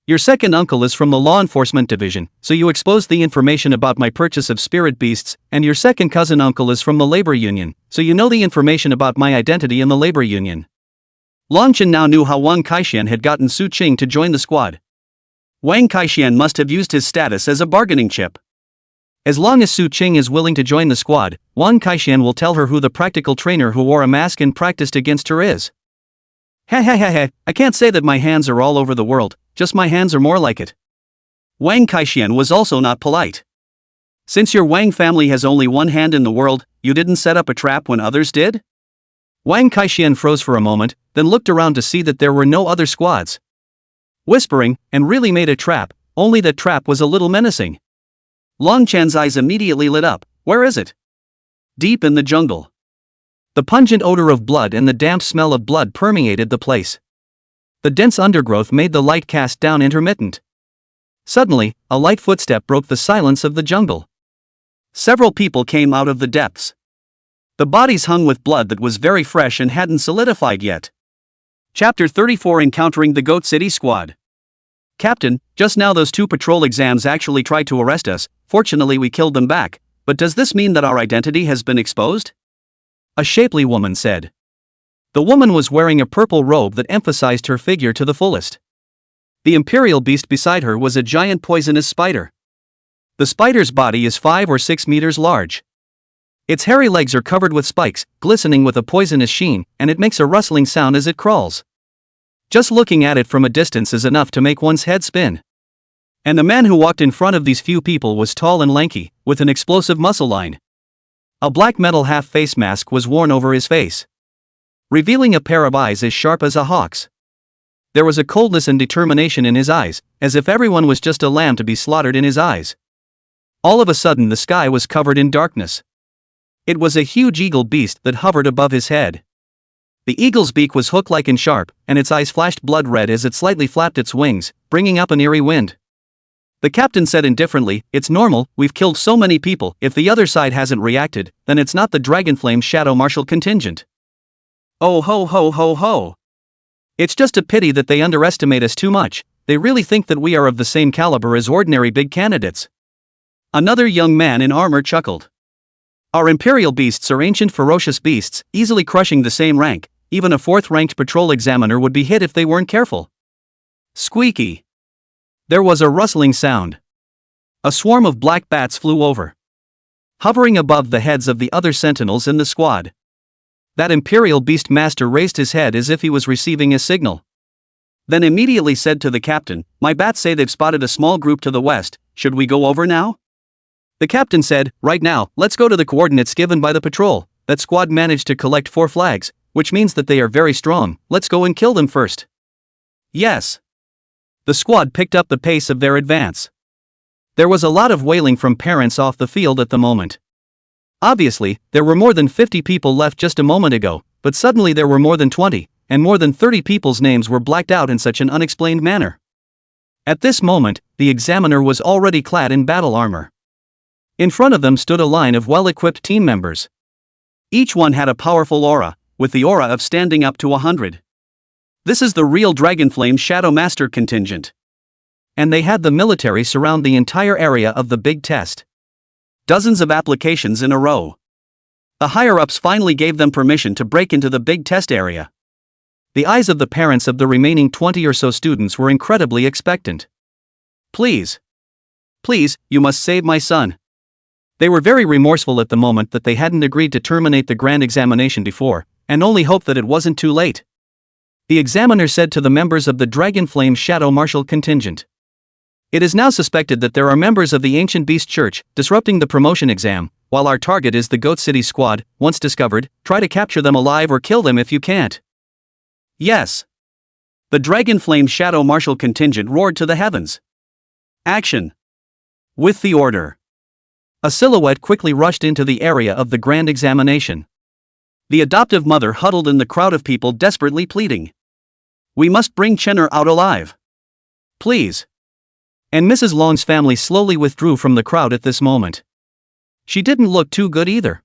S1: Your second uncle is from the law enforcement division, so you exposed the information about my purchase of spirit beasts, and your second cousin uncle is from the labor union, so you know the information about my identity in the labor union. Longchen now knew how Wang Kaixian had gotten Su Qing to join the squad. Wang Kaixian must have used his status as a bargaining chip. As long as Su Qing is willing to join the squad, Wang Kaixian will tell her who the practical trainer who wore a mask and practiced against her is. I can't say that my hands are all over the world, just my hands are more like it. Wang Kaixian was also not polite. Since your Wang family has only one hand in the world, you didn't set up a trap when others did? Wang Kaixian froze for a moment, then looked around to see that there were no other squads. Whispering, and really made a trap, only that trap was a little menacing. Longchen's eyes immediately lit up. Where is it? Deep in the jungle. The pungent odor of blood and the damp smell of blood permeated the place. The dense undergrowth made the light cast down intermittent. Suddenly, a light footstep broke the silence of the jungle. Several people came out of the depths. The bodies hung with blood that was very fresh and hadn't solidified yet. Chapter 34 Encountering the Goat City Squad. Captain, just now those 2 patrol exams actually tried to arrest us, fortunately we killed them back, but does this mean that our identity has been exposed? A shapely woman said. The woman was wearing a purple robe that emphasized her figure to the fullest. The imperial beast beside her was a giant poisonous spider. The spider's body is 5 or 6 meters large. Its hairy legs are covered with spikes, glistening with a poisonous sheen, and it makes a rustling sound as it crawls. Just looking at it from a distance is enough to make one's head spin. And the man who walked in front of these few people was tall and lanky, with an explosive muscle line. A black metal half-face mask was worn over his face, revealing a pair of eyes as sharp as a hawk's. There was a coldness and determination in his eyes, as if everyone was just a lamb to be slaughtered in his eyes. All of a sudden the sky was covered in darkness. It was a huge eagle beast that hovered above his head. The eagle's beak was hook-like and sharp, and its eyes flashed blood red as it slightly flapped its wings, bringing up an eerie wind. The captain said indifferently, "It's normal, we've killed so many people, if the other side hasn't reacted, then it's not the Dragonflame Shadow Marshal contingent. Oh ho ho ho ho. It's just a pity that they underestimate us too much, they really think that we are of the same caliber as ordinary big candidates." Another young man in armor chuckled. "Our imperial beasts are ancient ferocious beasts, easily crushing the same rank, even a 4th-ranked patrol examiner would be hit if they weren't careful." Squeaky. There was a rustling sound. A swarm of black bats flew over, hovering above the heads of the other sentinels in the squad. That imperial beast master raised his head as if he was receiving a signal. Then immediately said to the captain, "My bats say they've spotted a small group to the west, should we go over now?" The captain said, "Right now, let's go to the coordinates given by the patrol. That squad managed to collect 4 flags, which means that they are very strong, let's go and kill them first." Yes. The squad picked up the pace of their advance. There was a lot of wailing from parents off the field at the moment. Obviously, there were more than 50 people left just a moment ago, but suddenly there were more than 20, and more than 30 people's names were blacked out in such an unexplained manner. At this moment, the examiner was already clad in battle armor. In front of them stood a line of well-equipped team members. Each one had a powerful aura, with the aura of standing up to 100. This is the real Dragonflame Shadow Master contingent. And they had the military surround the entire area of the big test. Dozens of applications in a row. The higher-ups finally gave them permission to break into the big test area. The eyes of the parents of the remaining 20 or so students were incredibly expectant. Please, you must save my son." They were very remorseful at the moment that they hadn't agreed to terminate the grand examination before, and only hoped that it wasn't too late. The examiner said to the members of the Dragonflame Shadow Marshal contingent, "It is now suspected that there are members of the Ancient Beast Church disrupting the promotion exam. While our target is the Goat City Squad, once discovered, try to capture them alive or kill them if you can't." Yes. The Dragonflame Shadow Marshal contingent roared to the heavens. Action. With the order, a silhouette quickly rushed into the area of the grand examination. The adoptive mother huddled in the crowd of people desperately pleading, "We must bring Chenner out alive. Please. And Mrs. Long's family slowly withdrew from the crowd at this moment. She didn't look too good either.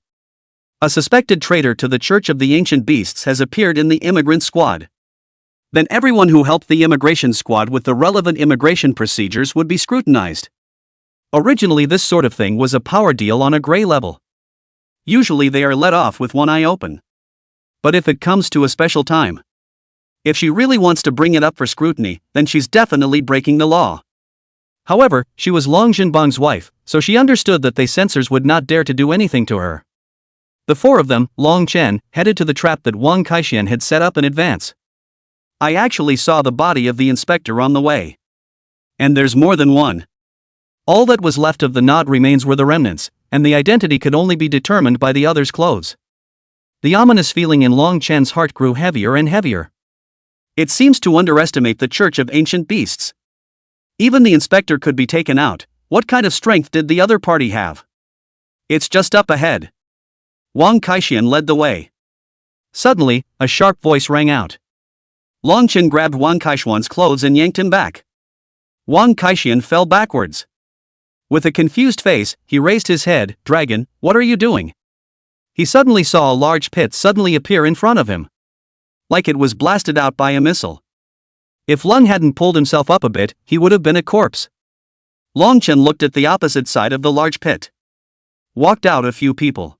S1: A suspected traitor to the Church of the Ancient Beasts has appeared in the immigrant squad. Then everyone who helped the immigration squad with the relevant immigration procedures would be scrutinized. Originally, this sort of thing was a power deal on a gray level. Usually they are let off with one eye open. But if it comes to a special time, if she really wants to bring it up for scrutiny, then she's definitely breaking the law. However, she was Long Jinbang's wife, so she understood that the censors would not dare to do anything to her. The four of them, Long Chen, headed to the trap that Wang Kaixian had set up in advance. I actually saw the body of the inspector on the way. And there's more than one. All that was left of the knot remains were the remnants, and the identity could only be determined by the other's clothes. The ominous feeling in Long Chen's heart grew heavier and heavier. It seems to underestimate the Church of Ancient Beasts. Even the inspector could be taken out. What kind of strength did the other party have? It's just up ahead. Wang Kaixian led the way. Suddenly, a sharp voice rang out. Long Chen grabbed Wang Kaixian's clothes and yanked him back. Wang Kaixian fell backwards. With a confused face, he raised his head. Dragon, what are you doing? He suddenly saw a large pit suddenly appear in front of him. Like it was blasted out by a missile. If Lung hadn't pulled himself up a bit, he would have been a corpse. Long Chen looked at the opposite side of the large pit. Walked out a few people.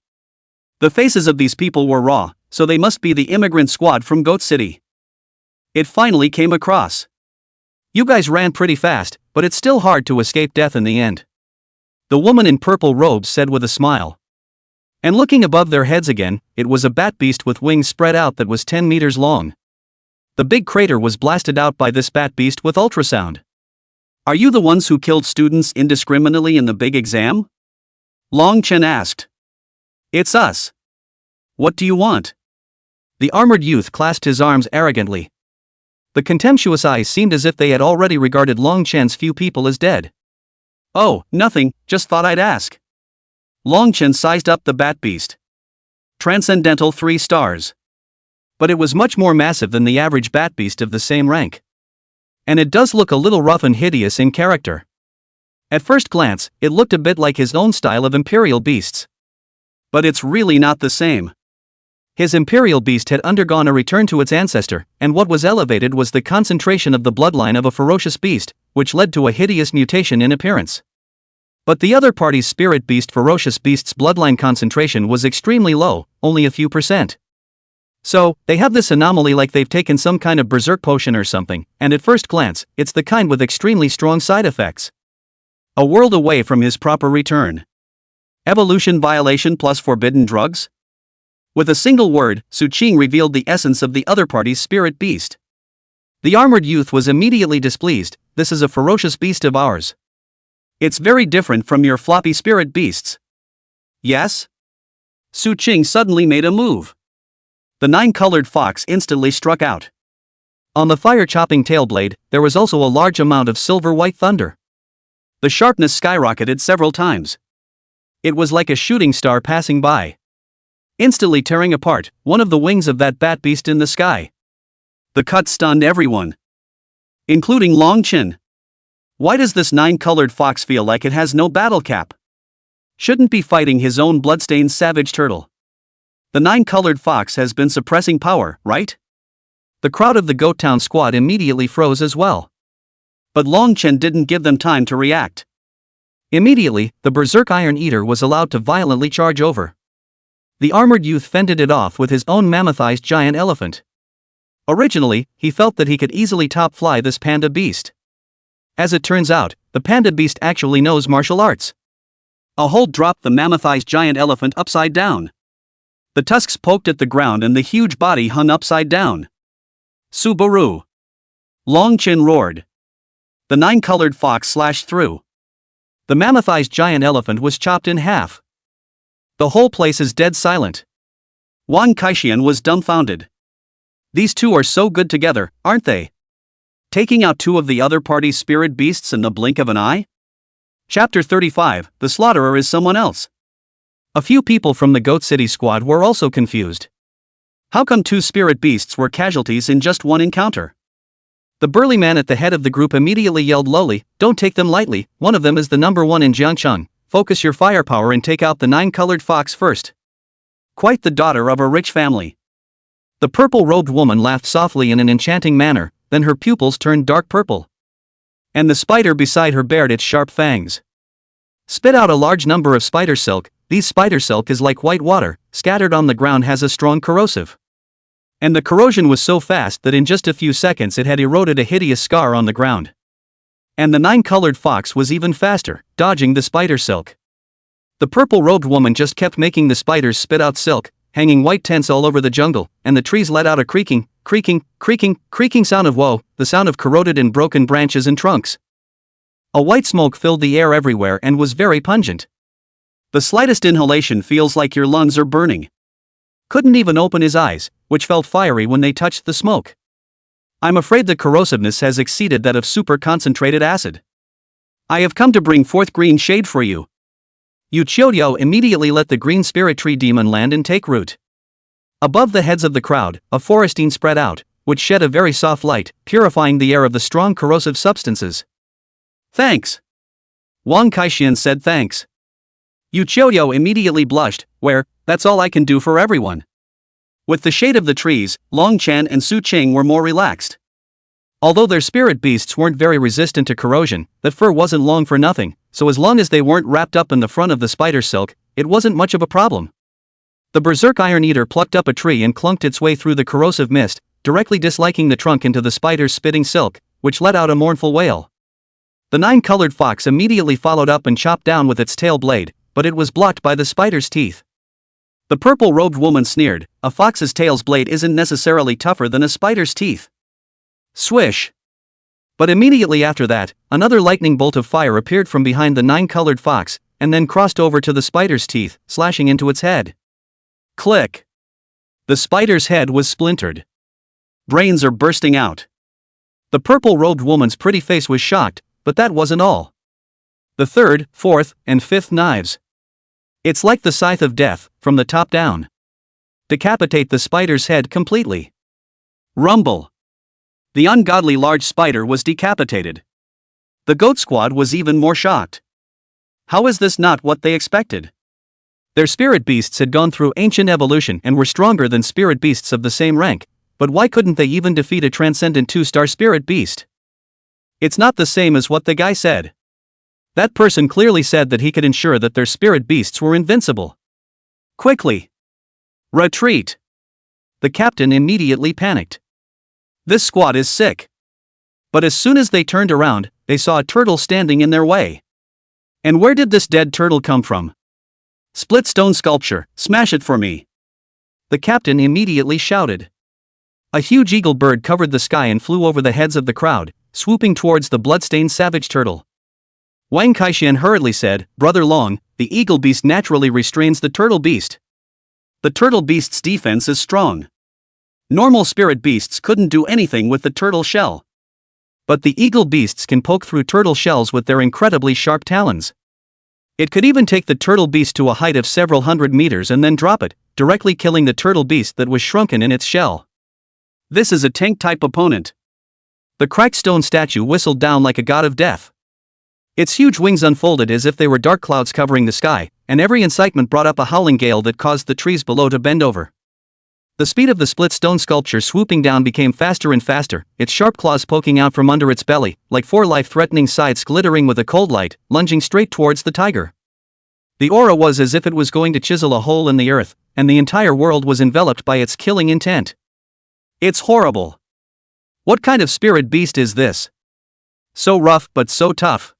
S1: The faces of these people were raw, so they must be the immigrant squad from Goat City. It finally came across. You guys ran pretty fast, but it's still hard to escape death in the end. The woman in purple robes said with a smile. And looking above their heads again, it was a bat beast with wings spread out that was 10 meters long. The big crater was blasted out by this bat beast with ultrasound. Are you the ones who killed students indiscriminately in the big exam? Long Chen asked. It's us. What do you want? The armored youth clasped his arms arrogantly. The contemptuous eyes seemed as if they had already regarded Long Chen's few people as dead. Oh, nothing, just thought I'd ask. Long Chen sized up the bat beast. Transcendental 3 stars. But it was much more massive than the average bat beast of the same rank. And it does look a little rough and hideous in character. At first glance, it looked a bit like his own style of imperial beasts. But it's really not the same. His imperial beast had undergone a return to its ancestor, and what was elevated was the concentration of the bloodline of a ferocious beast, which led to a hideous mutation in appearance. But the other party's spirit beast ferocious beast's bloodline concentration was extremely low, only a few %. So, they have this anomaly like they've taken some kind of berserk potion or something, and at first glance, it's the kind with extremely strong side effects. A world away from his proper return. Evolution violation plus forbidden drugs? With a single word, Su Qing revealed the essence of the other party's spirit beast. The armored youth was immediately displeased. This is a ferocious beast of ours. It's very different from your floppy spirit beasts. Yes? Su Qing suddenly made a move. The 9-colored fox instantly struck out. On the fire-chopping tailblade, there was also a large amount of silver-white thunder. The sharpness skyrocketed several times. It was like a shooting star passing by. Instantly tearing apart one of the wings of that bat beast in the sky. The cut stunned everyone, including Long Chen. Why does this 9-colored fox feel like it has no battle cap? Shouldn't be fighting his own bloodstained savage turtle. The 9-colored fox has been suppressing power, right? The crowd of the Goat Town squad immediately froze as well. But Long Chen didn't give them time to react. Immediately, the Berserk Iron Eater was allowed to violently charge over. The armored youth fended it off with his own mammothized giant elephant. Originally, he felt that he could easily top-fly this panda beast. As it turns out, the panda beast actually knows martial arts. A hold dropped the mammothized giant elephant upside down. The tusks poked at the ground and the huge body hung upside down. Subaru! Long Chen roared. The 9-colored fox slashed through. The mammothized giant elephant was chopped in half. The whole place is dead silent. Wang Kaixian was dumbfounded. These two are so good together, aren't they? Taking out 2 of the other party's spirit beasts in the blink of an eye? Chapter 35, The Slaughterer is someone else. A few people from the Goat City squad were also confused. How come 2 spirit beasts were casualties in just one encounter? The burly man at the head of the group immediately yelled lowly, "Don't take them lightly, one of them is the number one in Jiangcheng. Focus your firepower and take out the 9-colored fox first." Quite the daughter of a rich family. The purple-robed woman laughed softly in an enchanting manner, then her pupils turned dark purple. And the spider beside her bared its sharp fangs. Spit out a large number of spider silk. These spider silk is like white water, scattered on the ground has a strong corrosive. And the corrosion was so fast that in just a few seconds it had eroded a hideous scar on the ground. And the 9-colored fox was even faster, dodging the spider silk. The purple-robed woman just kept making the spiders spit out silk, hanging white tents all over the jungle, and the trees let out a creaking sound of woe, the sound of corroded and broken branches and trunks. A white smoke filled the air everywhere and was very pungent. The slightest inhalation feels like your lungs are burning. Couldn't even open his eyes, which felt fiery when they touched the smoke. I'm afraid the corrosiveness has exceeded that of super-concentrated acid. I have come to bring forth green shade for you. Yu Qiudiao immediately let the green spirit tree demon land and take root. Above the heads of the crowd, a forestine spread out, which shed a very soft light, purifying the air of the strong corrosive substances. Thanks. Wang Kaixian said thanks. Yu Qiudiao immediately blushed, that's all I can do for everyone. With the shade of the trees, Long Chan and Su Qing were more relaxed. Although their spirit beasts weren't very resistant to corrosion, that fur wasn't long for nothing, so as long as they weren't wrapped up in the front of the spider silk, it wasn't much of a problem. The berserk iron eater plucked up a tree and clunked its way through the corrosive mist, directly disliking the trunk into the spider's spitting silk, which let out a mournful wail. The 9-colored fox immediately followed up and chopped down with its tail blade, but it was blocked by the spider's teeth. The purple-robed woman sneered, "A fox's tail's blade isn't necessarily tougher than a spider's teeth." Swish! But immediately after that, another lightning bolt of fire appeared from behind the 9-colored fox, and then crossed over to the spider's teeth, slashing into its head. Click! The spider's head was splintered. Brains are bursting out. The purple-robed woman's pretty face was shocked, but that wasn't all. The 3rd, 4th, and 5th knives. It's like the scythe of death, from the top down. Decapitate the spider's head completely. Rumble. The ungodly large spider was decapitated. The goat squad was even more shocked. How is this not what they expected? Their spirit beasts had gone through ancient evolution and were stronger than spirit beasts of the same rank, but why couldn't they even defeat a transcendent 2-star spirit beast? It's not the same as what the guy said. That person clearly said that he could ensure that their spirit beasts were invincible. Quickly! Retreat! The captain immediately panicked. This squad is sick. But as soon as they turned around, they saw a turtle standing in their way. And where did this dead turtle come from? Split stone sculpture, smash it for me! The captain immediately shouted. A huge eagle bird covered the sky and flew over the heads of the crowd, swooping towards the bloodstained savage turtle. Wang Kaixian hurriedly said, "Brother Long, the eagle beast naturally restrains the turtle beast. The turtle beast's defense is strong. Normal spirit beasts couldn't do anything with the turtle shell. But the eagle beasts can poke through turtle shells with their incredibly sharp talons. It could even take the turtle beast to a height of several hundred meters and then drop it, directly killing the turtle beast that was shrunken in its shell. This is a tank-type opponent." The cracked stone statue whistled down like a god of death. Its huge wings unfolded as if they were dark clouds covering the sky, and every incitement brought up a howling gale that caused the trees below to bend over. The speed of the split stone sculpture swooping down became faster and faster, its sharp claws poking out from under its belly, like 4 life-threatening scythes glittering with a cold light, lunging straight towards the tiger. The aura was as if it was going to chisel a hole in the earth, and the entire world was enveloped by its killing intent. It's horrible. What kind of spirit beast is this? So rough but so tough.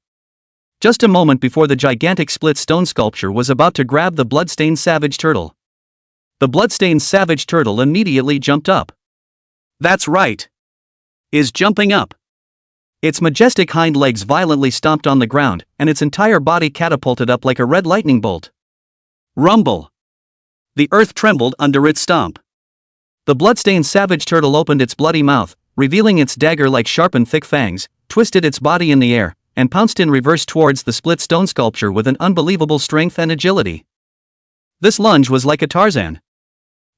S1: Just a moment before the gigantic split stone sculpture was about to grab the bloodstained savage turtle. The bloodstained savage turtle immediately jumped up. That's right. Is jumping up. Its majestic hind legs violently stomped on the ground, and its entire body catapulted up like a red lightning bolt. Rumble. The earth trembled under its stomp. The bloodstained savage turtle opened its bloody mouth, revealing its dagger-like sharpened thick fangs, twisted its body in the air, and pounced in reverse towards the split stone sculpture with an unbelievable strength and agility. This lunge was like a Tarzan.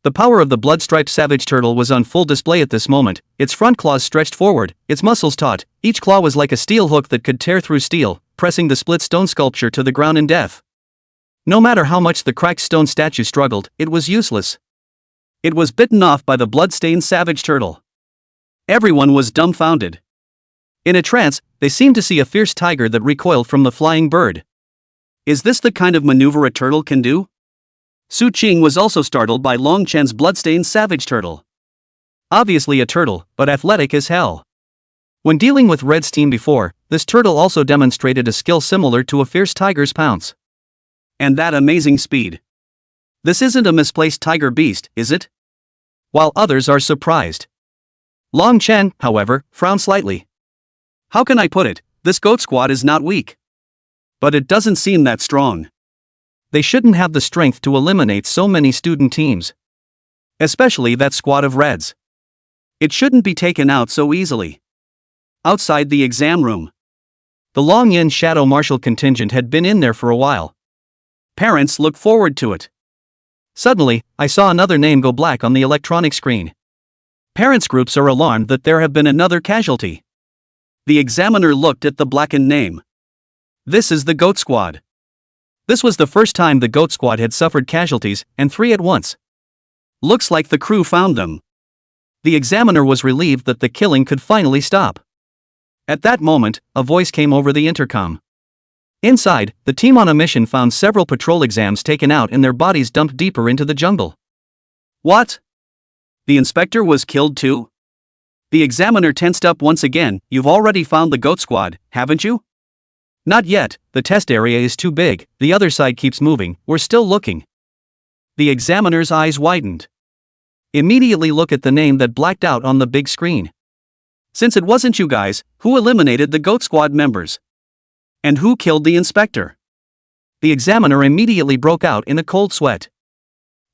S1: The power of the blood-striped savage turtle was on full display at this moment, its front claws stretched forward, its muscles taut, each claw was like a steel hook that could tear through steel, pressing the split stone sculpture to the ground in death. No matter how much the cracked stone statue struggled, it was useless. It was bitten off by the blood-stained savage turtle. Everyone was dumbfounded. In a trance, they seemed to see a fierce tiger that recoiled from the flying bird. Is this the kind of maneuver a turtle can do? Su Qing was also startled by Long Chen's bloodstained savage turtle. Obviously a turtle, but athletic as hell. When dealing with Red's team before, this turtle also demonstrated a skill similar to a fierce tiger's pounce. And that amazing speed. This isn't a misplaced tiger beast, is it? While others are surprised. Long Chen, however, frowned slightly. How can I put it, this goat squad is not weak. But it doesn't seem that strong. They shouldn't have the strength to eliminate so many student teams. Especially that squad of Reds. It shouldn't be taken out so easily. Outside the exam room. The Long Yin Shadow Martial contingent had been in there for a while. Parents looked forward to it. Suddenly, I saw another name go black on the electronic screen. Parents' groups are alarmed that there have been another casualty. The examiner looked at the blackened name. This is the Goat Squad. This was the first time the Goat Squad had suffered casualties, and 3 at once. Looks like the crew found them. The examiner was relieved that the killing could finally stop. At that moment, a voice came over the intercom. Inside, the team on a mission found several patrol exams taken out and their bodies dumped deeper into the jungle. What? The inspector was killed too? The examiner tensed up once again. You've already found the Goat Squad, haven't you? Not yet, the test area is too big, the other side keeps moving, we're still looking. The examiner's eyes widened. Immediately look at the name that blacked out on the big screen. Since it wasn't you guys, who eliminated the Goat Squad members? And who killed the inspector? The examiner immediately broke out in a cold sweat.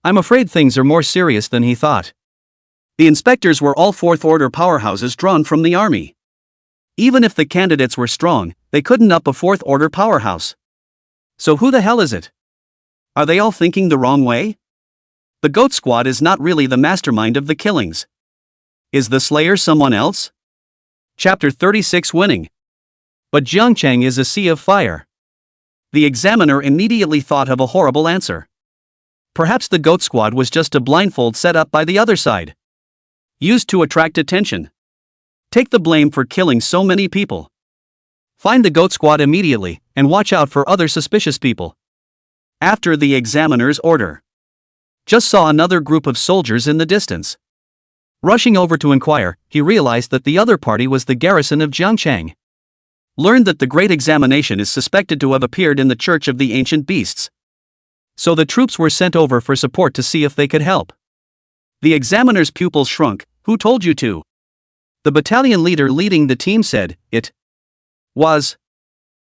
S1: I'm afraid things are more serious than he thought. The inspectors were all fourth-order powerhouses drawn from the army. Even if the candidates were strong, they couldn't up a fourth-order powerhouse. So who the hell is it? Are they all thinking the wrong way? The Goat Squad is not really the mastermind of the killings. Is the Slayer someone else? Chapter 36 Winning. But Jiangcheng is a sea of fire. The examiner immediately thought of a horrible answer. Perhaps the Goat Squad was just a blindfold set up by the other side. Used to attract attention. Take the blame for killing so many people. Find the Goat Squad immediately, and watch out for other suspicious people. After the examiner's order. Just saw another group of soldiers in the distance. Rushing over to inquire, he realized that the other party was the garrison of Jiangcheng. Learned that the Great Examination is suspected to have appeared in the Church of the Ancient Beasts. So the troops were sent over for support to see if they could help. The examiner's pupils shrunk. Who told you to? The battalion leader leading the team said, it was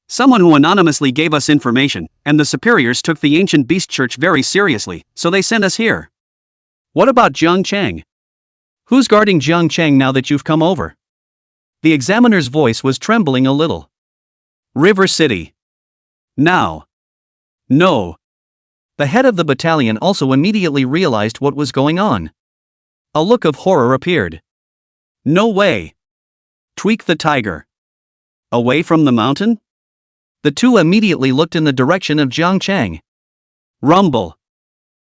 S1: someone who anonymously gave us information, and the superiors took the Ancient Beast Church very seriously, so they sent us here. What about Jiangcheng? Who's guarding Jiangcheng now that you've come over? The examiner's voice was trembling a little. River City. Now. No. The head of the battalion also immediately realized what was going on. A look of horror appeared. No way. Tweak the tiger. Away from the mountain? The two immediately looked in the direction of Jiangcheng. Rumble.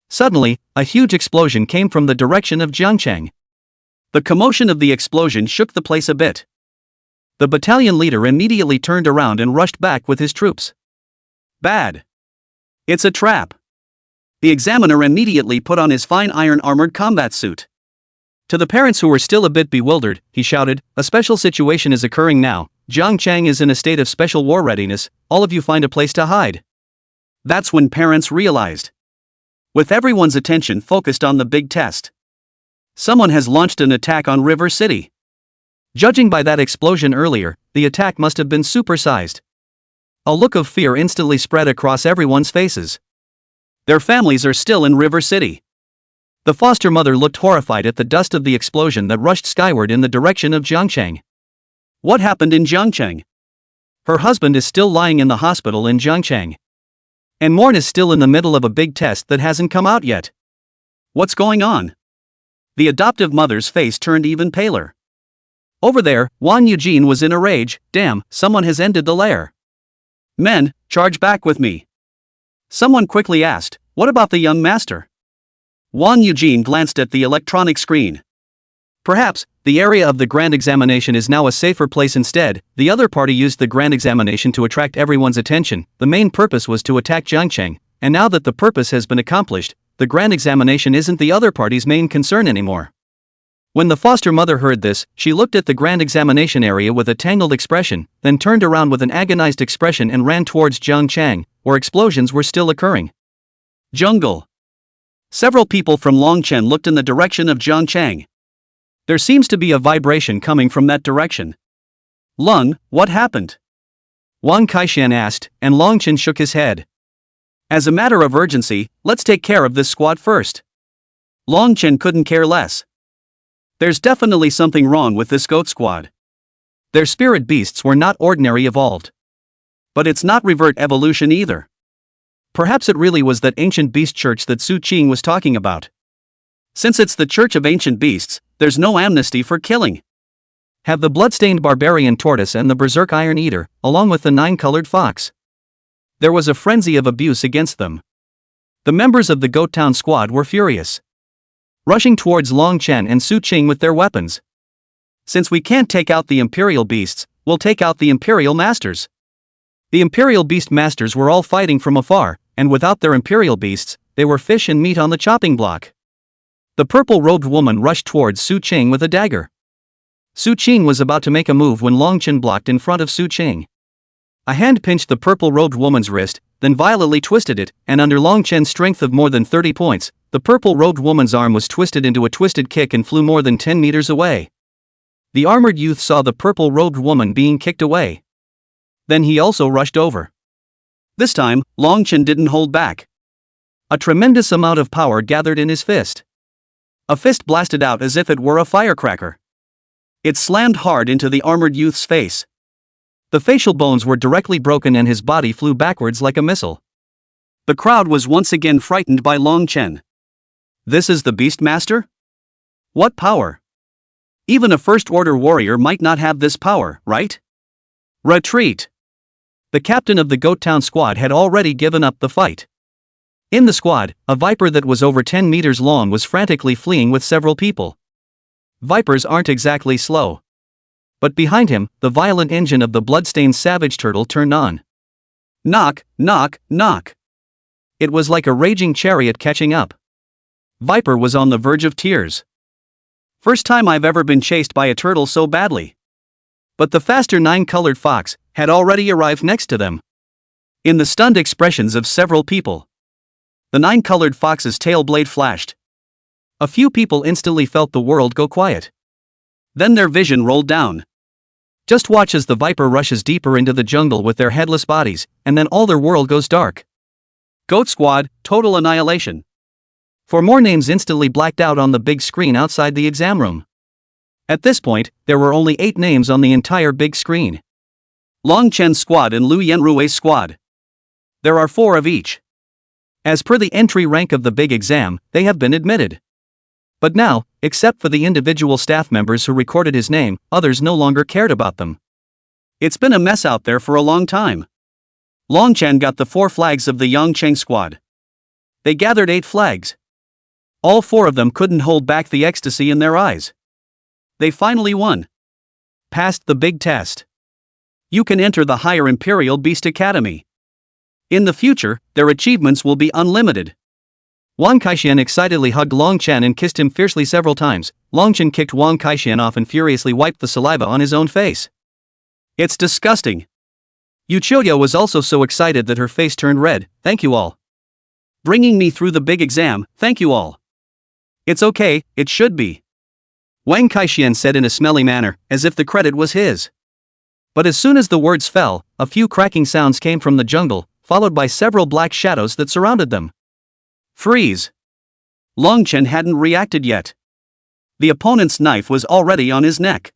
S1: Suddenly, a huge explosion came from the direction of Jiangcheng. The commotion of the explosion shook the place a bit. The battalion leader immediately turned around and rushed back with his troops. Bad. It's a trap. The examiner immediately put on his fine iron armored combat suit. To the parents who were still a bit bewildered, he shouted, a special situation is occurring now. Jiangcheng is in a state of special war readiness, all of you find a place to hide. That's when parents realized. With everyone's attention focused on the big test. Someone has launched an attack on River City. Judging by that explosion earlier, the attack must have been supersized. A look of fear instantly spread across everyone's faces. Their families are still in River City. The foster mother looked horrified at the dust of the explosion that rushed skyward in the direction of Jiangcheng. What happened in Jiangcheng? Her husband is still lying in the hospital in Jiangcheng. And Morn is still in the middle of a big test that hasn't come out yet. What's going on? The adoptive mother's face turned even paler. Over there, Wan Eugene was in a rage. Damn, someone has ended the lair. Men, charge back with me. Someone quickly asked, what about the young master? Wan Eugene glanced at the electronic screen. Perhaps, the area of the grand examination is now a safer place instead. The other party used the grand examination to attract everyone's attention. The main purpose was to attack Jiangcheng, and now that the purpose has been accomplished, the grand examination isn't the other party's main concern anymore. When the foster mother heard this, she looked at the grand examination area with a tangled expression, then turned around with an agonized expression and ran towards Jiangcheng, where explosions were still occurring. Jungle. Several people from Longchen looked in the direction of Jiangcheng. There seems to be a vibration coming from that direction. Lung, what happened? Wang Kaixian asked, and Longchen shook his head. As a matter of urgency, let's take care of this squad first. Longchen couldn't care less. There's definitely something wrong with this goat squad. Their spirit beasts were not ordinary evolved. But it's not revert evolution either. Perhaps it really was that ancient beast church that Su Qing was talking about. Since it's the church of ancient beasts, there's no amnesty for killing. Have the bloodstained barbarian tortoise and the berserk iron eater, along with the 9-colored fox. There was a frenzy of abuse against them. The members of the Goat Town squad were furious, rushing towards Long Chen and Su Qing with their weapons. Since we can't take out the Imperial Beasts, we'll take out the Imperial Masters. The Imperial Beast Masters were all fighting from afar, and without their Imperial Beasts, they were fish and meat on the chopping block. The purple-robed woman rushed towards Su Qing with a dagger. Su Qing was about to make a move when Long Chen blocked in front of Su Qing. A hand pinched the purple-robed woman's wrist, then violently twisted it, and under Long Chen's strength of more than 30 points, the purple-robed woman's arm was twisted into a twisted kick and flew more than 10 meters away. The armored youth saw the purple-robed woman being kicked away. Then he also rushed over. This time, Long Chen didn't hold back. A tremendous amount of power gathered in his fist. A fist blasted out as if it were a firecracker. It slammed hard into the armored youth's face. The facial bones were directly broken and his body flew backwards like a missile. The crowd was once again frightened by Long Chen. This is the Beastmaster? What power? Even a first-order warrior might not have this power, right? Retreat! The captain of the Goat Town squad had already given up the fight. In the squad, a viper that was over 10 meters long was frantically fleeing with several people. Vipers aren't exactly slow. But behind him, the violent engine of the bloodstained savage turtle turned on. Knock, knock, knock. It was like a raging chariot catching up. Viper was on the verge of tears. First time I've ever been chased by a turtle so badly. But the faster 9-colored fox had already arrived next to them. In the stunned expressions of several people, the 9-colored fox's tail blade flashed. A few people instantly felt the world go quiet. Then their vision rolled down. Just watch as the viper rushes deeper into the jungle with their headless bodies, and then all their world goes dark. Goat Squad, total annihilation. 4 more names instantly blacked out on the big screen outside the exam room. At this point, there were only 8 names on the entire big screen. Long Chen's squad and Lu Yanrui's squad. There are 4 of each. As per the entry rank of the big exam, they have been admitted. But now, except for the individual staff members who recorded his name, others no longer cared about them. It's been a mess out there for a long time. Long Chen got the 4 flags of the Yangcheng squad. They gathered 8 flags. All 4 of them couldn't hold back the ecstasy in their eyes. They finally won. Passed the big test. You can enter the higher Imperial Beast Academy. In the future, their achievements will be unlimited. Wang Kaixian excitedly hugged Long Chen and kissed him fiercely several times. Long Chen kicked Wang Kaixian off and furiously wiped the saliva on his own face. It's disgusting. Yu Qiuya was also so excited that her face turned red. Thank you all. Bringing me through the big exam, thank you all. It's okay, it should be. Wang Kaixian said in a smelly manner, as if the credit was his. But as soon as the words fell, a few cracking sounds came from the jungle, followed by several black shadows that surrounded them. Freeze! Long Chen hadn't reacted yet. The opponent's knife was already on his neck.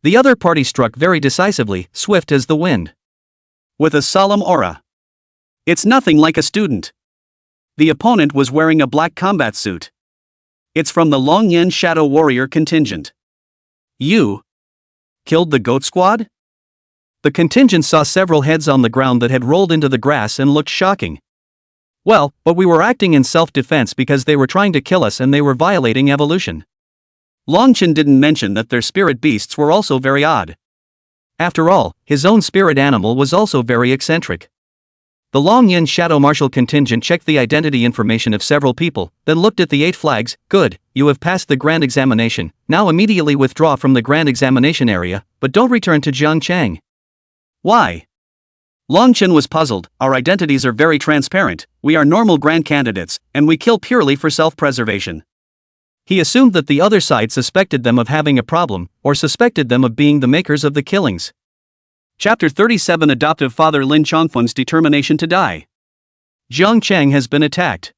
S1: The other party struck very decisively, swift as the wind. With a solemn aura. It's nothing like a student. The opponent was wearing a black combat suit. It's from the Longyan Shadow Warrior contingent. You killed the goat squad? The contingent saw several heads on the ground that had rolled into the grass and looked shocking. Well, but we were acting in self-defense because they were trying to kill us and they were violating evolution. Longchen didn't mention that their spirit beasts were also very odd. After all, his own spirit animal was also very eccentric. The Longyan Shadow Martial contingent checked the identity information of several people, then looked at the 8 flags. Good, you have passed the grand examination, now immediately withdraw from the grand examination area, but don't return to Jiangchang. Why? Longchen was puzzled. Our identities are very transparent, we are normal grand candidates, and we kill purely for self-preservation. He assumed that the other side suspected them of having a problem, or suspected them of being the makers of the killings. Chapter 37 Adoptive Father Lin Chongfun's Determination to Die. Jiangchang has been attacked.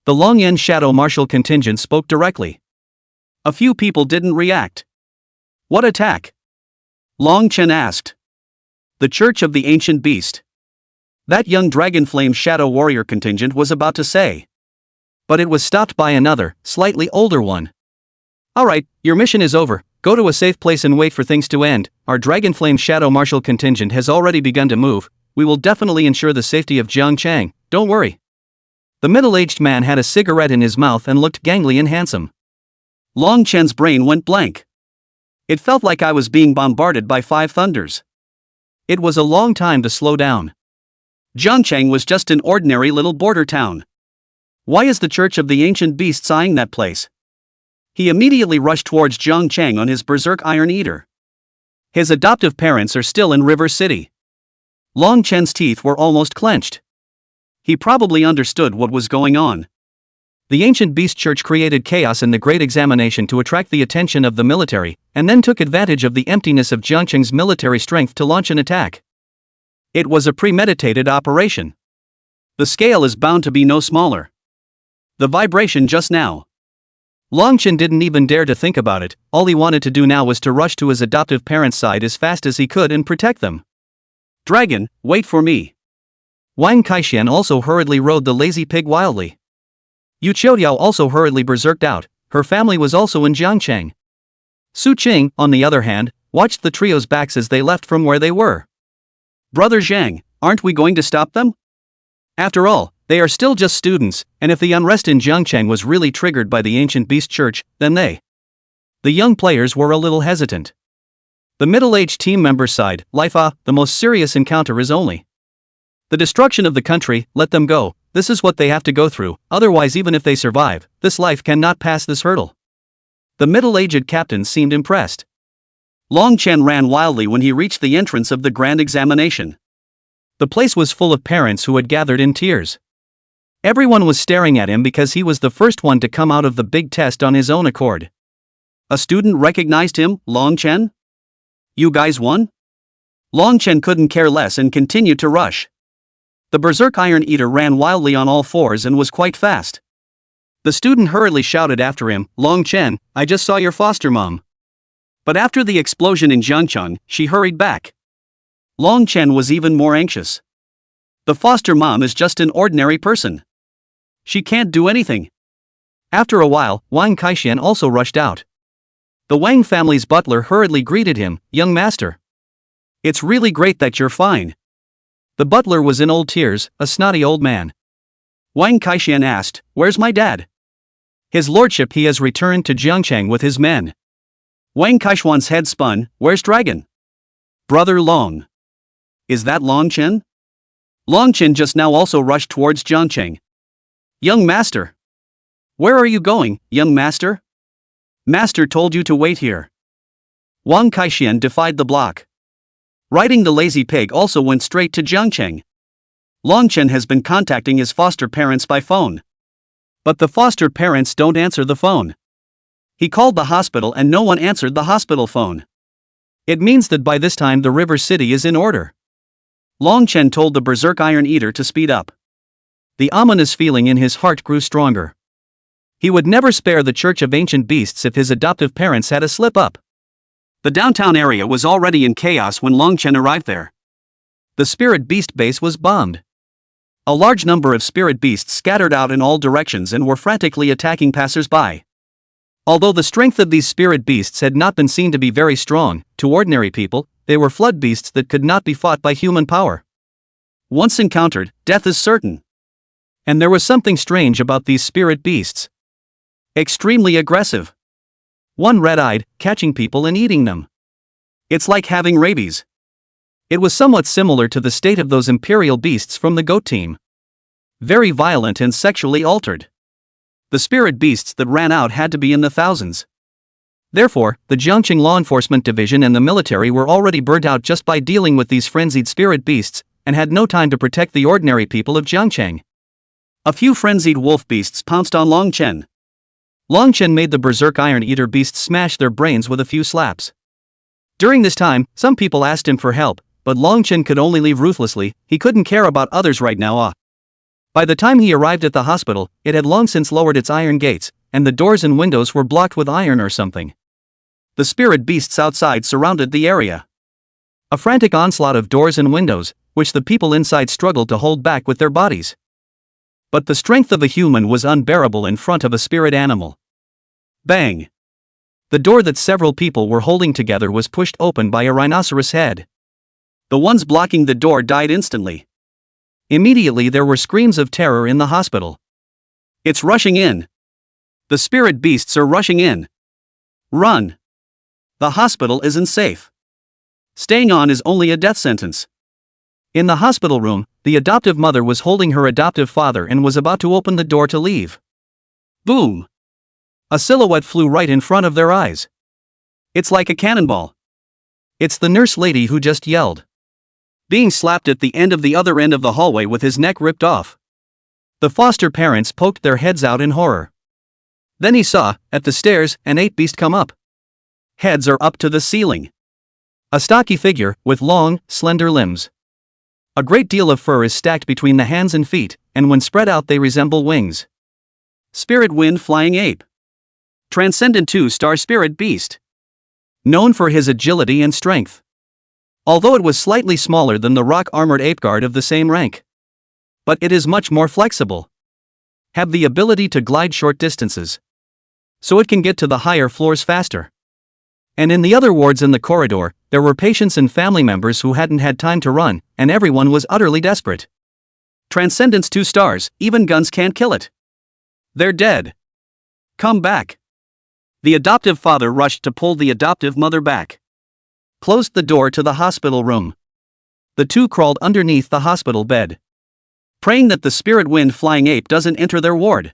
S1: The Longyan Shadow Martial contingent spoke directly. A few people didn't react. What attack? Long Chen asked. The Church of the Ancient Beast. That young Dragonflame Shadow Warrior contingent was about to say. But it was stopped by another, slightly older one. Alright, your mission is over, go to a safe place and wait for things to end. Our Dragonflame Shadow Martial contingent has already begun to move, we will definitely ensure the safety of Jiangchang, don't worry. The middle-aged man had a cigarette in his mouth and looked gangly and handsome. Long Chen's brain went blank. It felt like I was being bombarded by 5 thunders. It was a long time to slow down. Jiangchang was just an ordinary little border town. Why is the Church of the Ancient Beasts eyeing that place? He immediately rushed towards Jiangchang on his berserk Iron Eater. His adoptive parents are still in River City. Long Chen's teeth were almost clenched. He probably understood what was going on. The Ancient Beast Church created chaos in the Great Examination to attract the attention of the military, and then took advantage of the emptiness of Jiangchang's military strength to launch an attack. It was a premeditated operation. The scale is bound to be no smaller. The vibration just now. Longchen didn't even dare to think about it, all he wanted to do now was to rush to his adoptive parents' side as fast as he could and protect them. Dragon, wait for me. Wang Kaixian also hurriedly rode the lazy pig wildly. Yu Qiudiao also hurriedly berserked out, her family was also in Jiangchang. Su Qing, on the other hand, watched the trio's backs as they left from where they were. Brother Zhang, aren't we going to stop them? After all, they are still just students, and if the unrest in Jiangchang was really triggered by the Ancient Beast Church, then they. The young players were a little hesitant. The middle-aged team member sighed, Lifa, the most serious encounter is only the destruction of the country, let them go, this is what they have to go through, otherwise even if they survive, this life cannot pass this hurdle. The middle-aged captain seemed impressed. Long Chen ran wildly when he reached the entrance of the grand examination. The place was full of parents who had gathered in tears. Everyone was staring at him because he was the first one to come out of the big test on his own accord. A student recognized him, Long Chen? You guys won? Long Chen couldn't care less and continued to rush. The berserk Iron Eater ran wildly on all fours and was quite fast. The student hurriedly shouted after him, Long Chen, I just saw your foster mom. But after the explosion in Jiangchang, she hurried back. Long Chen was even more anxious. The foster mom is just an ordinary person. She can't do anything. After a while, Wang Kaixian also rushed out. The Wang family's butler hurriedly greeted him, young master. It's really great that you're fine. The butler was in old tears, a snotty old man. Wang Kaixian asked, where's my dad? His lordship he has returned to Jiangchang with his men. Wang Kaishuan's head spun, where's Dragon? Brother Long. Is that Long Chen? Long Chen just now also rushed towards Jiangchang. Young master. Where are you going, young master? Master told you to wait here. Wang Kaixian defied the block. Riding the lazy pig also went straight to Jiangchang. Long Chen has been contacting his foster parents by phone. But the foster parents don't answer the phone. He called the hospital and no one answered the hospital phone. It means that by this time the River City is in order. Long Chen told the berserk Iron Eater to speed up. The ominous feeling in his heart grew stronger. He would never spare the Church of Ancient Beasts if his adoptive parents had a slip-up. The downtown area was already in chaos when Long Chen arrived there. The Spirit Beast base was bombed. A large number of Spirit Beasts scattered out in all directions and were frantically attacking passers-by. Although the strength of these spirit beasts had not been seen to be very strong, to ordinary people, they were flood beasts that could not be fought by human power. Once encountered, death is certain. And there was something strange about these spirit beasts. Extremely aggressive. One red-eyed, catching people and eating them. It's like having rabies. It was somewhat similar to the state of those imperial beasts from the goat team. Very violent and sexually altered. The spirit beasts that ran out had to be in the thousands. Therefore, the Jiangqing Law Enforcement Division and the military were already burnt out just by dealing with these frenzied spirit beasts, and had no time to protect the ordinary people of Jiangcheng. A few frenzied wolf beasts pounced on Long Chen. Long Chen made the berserk iron eater beasts smash their brains with a few slaps. During this time, some people asked him for help, but Long Chen could only leave ruthlessly. He couldn't care about others right now. By the time he arrived at the hospital, it had long since lowered its iron gates, and the doors and windows were blocked with iron or something. The spirit beasts outside surrounded the area. A frantic onslaught of doors and windows, which the people inside struggled to hold back with their bodies. But the strength of a human was unbearable in front of a spirit animal. Bang! The door that several people were holding together was pushed open by a rhinoceros head. The ones blocking the door died instantly. Immediately there were screams of terror in the hospital. It's rushing in. The spirit beasts are rushing in. Run! The hospital isn't safe. Staying on is only a death sentence. In the hospital room, the adoptive mother was holding her adoptive father and was about to open the door to leave. Boom! A silhouette flew right in front of their eyes. It's like a cannonball. It's the nurse lady who just yelled. Being slapped at the other end of the hallway with his neck ripped off. The foster parents poked their heads out in horror. Then he saw, at the stairs, an ape beast come up. Heads are up to the ceiling. A stocky figure, with long, slender limbs. A great deal of fur is stacked between the hands and feet, and when spread out they resemble wings. Spirit Wind Flying Ape. Transcendent 2-star Spirit Beast. Known for his agility and strength. Although it was slightly smaller than the rock-armored ape guard of the same rank. But it is much more flexible. Have the ability to glide short distances. So it can get to the higher floors faster. And in the other wards in the corridor, there were patients and family members who hadn't had time to run, and everyone was utterly desperate. Transcendence 2 stars, even guns can't kill it. They're dead. Come back. The adoptive father rushed to pull the adoptive mother back. Closed the door to the hospital room. The two crawled underneath the hospital bed, praying that the spirit wind flying ape doesn't enter their ward.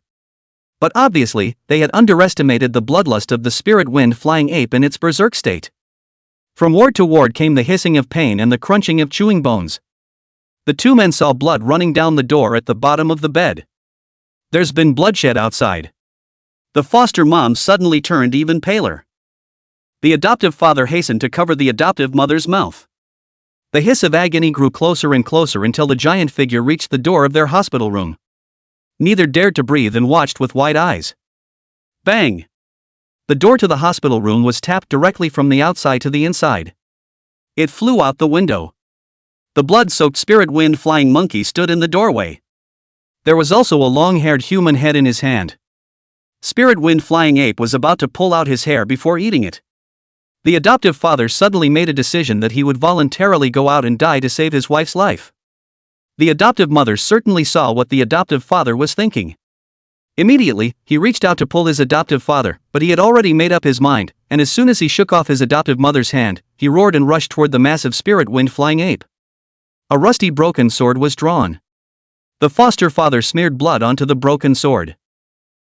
S1: But obviously, they had underestimated the bloodlust of the spirit wind flying ape in its berserk state. From ward to ward came the hissing of pain and the crunching of chewing bones. The two men saw blood running down the door at the bottom of the bed. There's been bloodshed outside. The foster mom suddenly turned even paler. The adoptive father hastened to cover the adoptive mother's mouth. The hiss of agony grew closer and closer until the giant figure reached the door of their hospital room. Neither dared to breathe and watched with wide eyes. Bang! The door to the hospital room was tapped directly from the outside to the inside. It flew out the window. The blood-soaked spirit wind flying monkey stood in the doorway. There was also a long-haired human head in his hand. Spirit wind flying ape was about to pull out his hair before eating it. The adoptive father suddenly made a decision that he would voluntarily go out and die to save his wife's life. The adoptive mother certainly saw what the adoptive father was thinking. Immediately, he reached out to pull his adoptive father, but he had already made up his mind, and as soon as he shook off his adoptive mother's hand, he roared and rushed toward the massive spirit wind flying ape. A rusty broken sword was drawn. The foster father smeared blood onto the broken sword.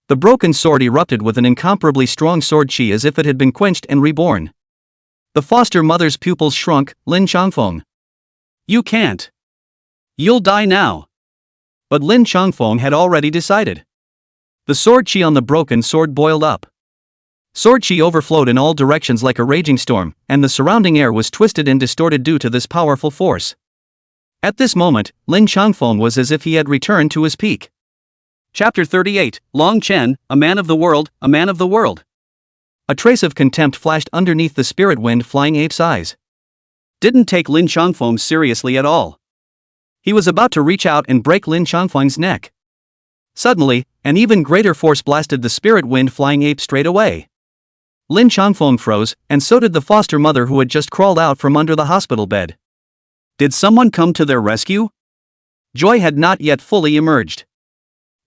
S1: The broken sword erupted with an incomparably strong sword chi as if it had been quenched and reborn. The foster mother's pupils shrunk. Lin Changfeng. You can't. You'll die now. But Lin Changfeng had already decided. The sword chi on the broken sword boiled up. Sword chi overflowed in all directions like a raging storm, and the surrounding air was twisted and distorted due to this powerful force. At this moment, Lin Changfeng was as if he had returned to his peak. Chapter 38, Long Chen, a man of the world, a man of the world. A trace of contempt flashed underneath the spirit wind flying ape's eyes. Didn't take Lin Changfeng seriously at all. He was about to reach out and break Lin Changfeng's neck. Suddenly, an even greater force blasted the spirit wind flying ape straight away. Lin Changfeng froze, and so did the foster mother who had just crawled out from under the hospital bed. Did someone come to their rescue? Joy had not yet fully emerged.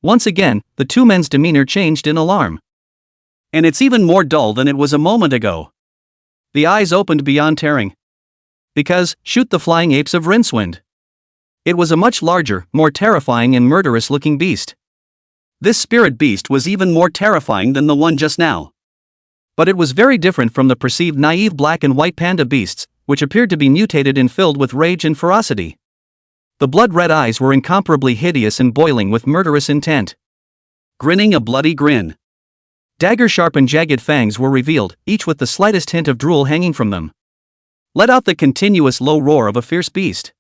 S1: Once again, the two men's demeanor changed in alarm. And it's even more dull than it was a moment ago. The eyes opened beyond tearing. Because, shoot the flying apes of Rincewind. It was a much larger, more terrifying and murderous-looking beast. This spirit beast was even more terrifying than the one just now. But it was very different from the perceived naive black and white panda beasts, which appeared to be mutated and filled with rage and ferocity. The blood-red eyes were incomparably hideous and boiling with murderous intent. Grinning a bloody grin. Dagger-sharp and jagged fangs were revealed, each with the slightest hint of drool hanging from them. Let out the continuous low roar of a fierce beast.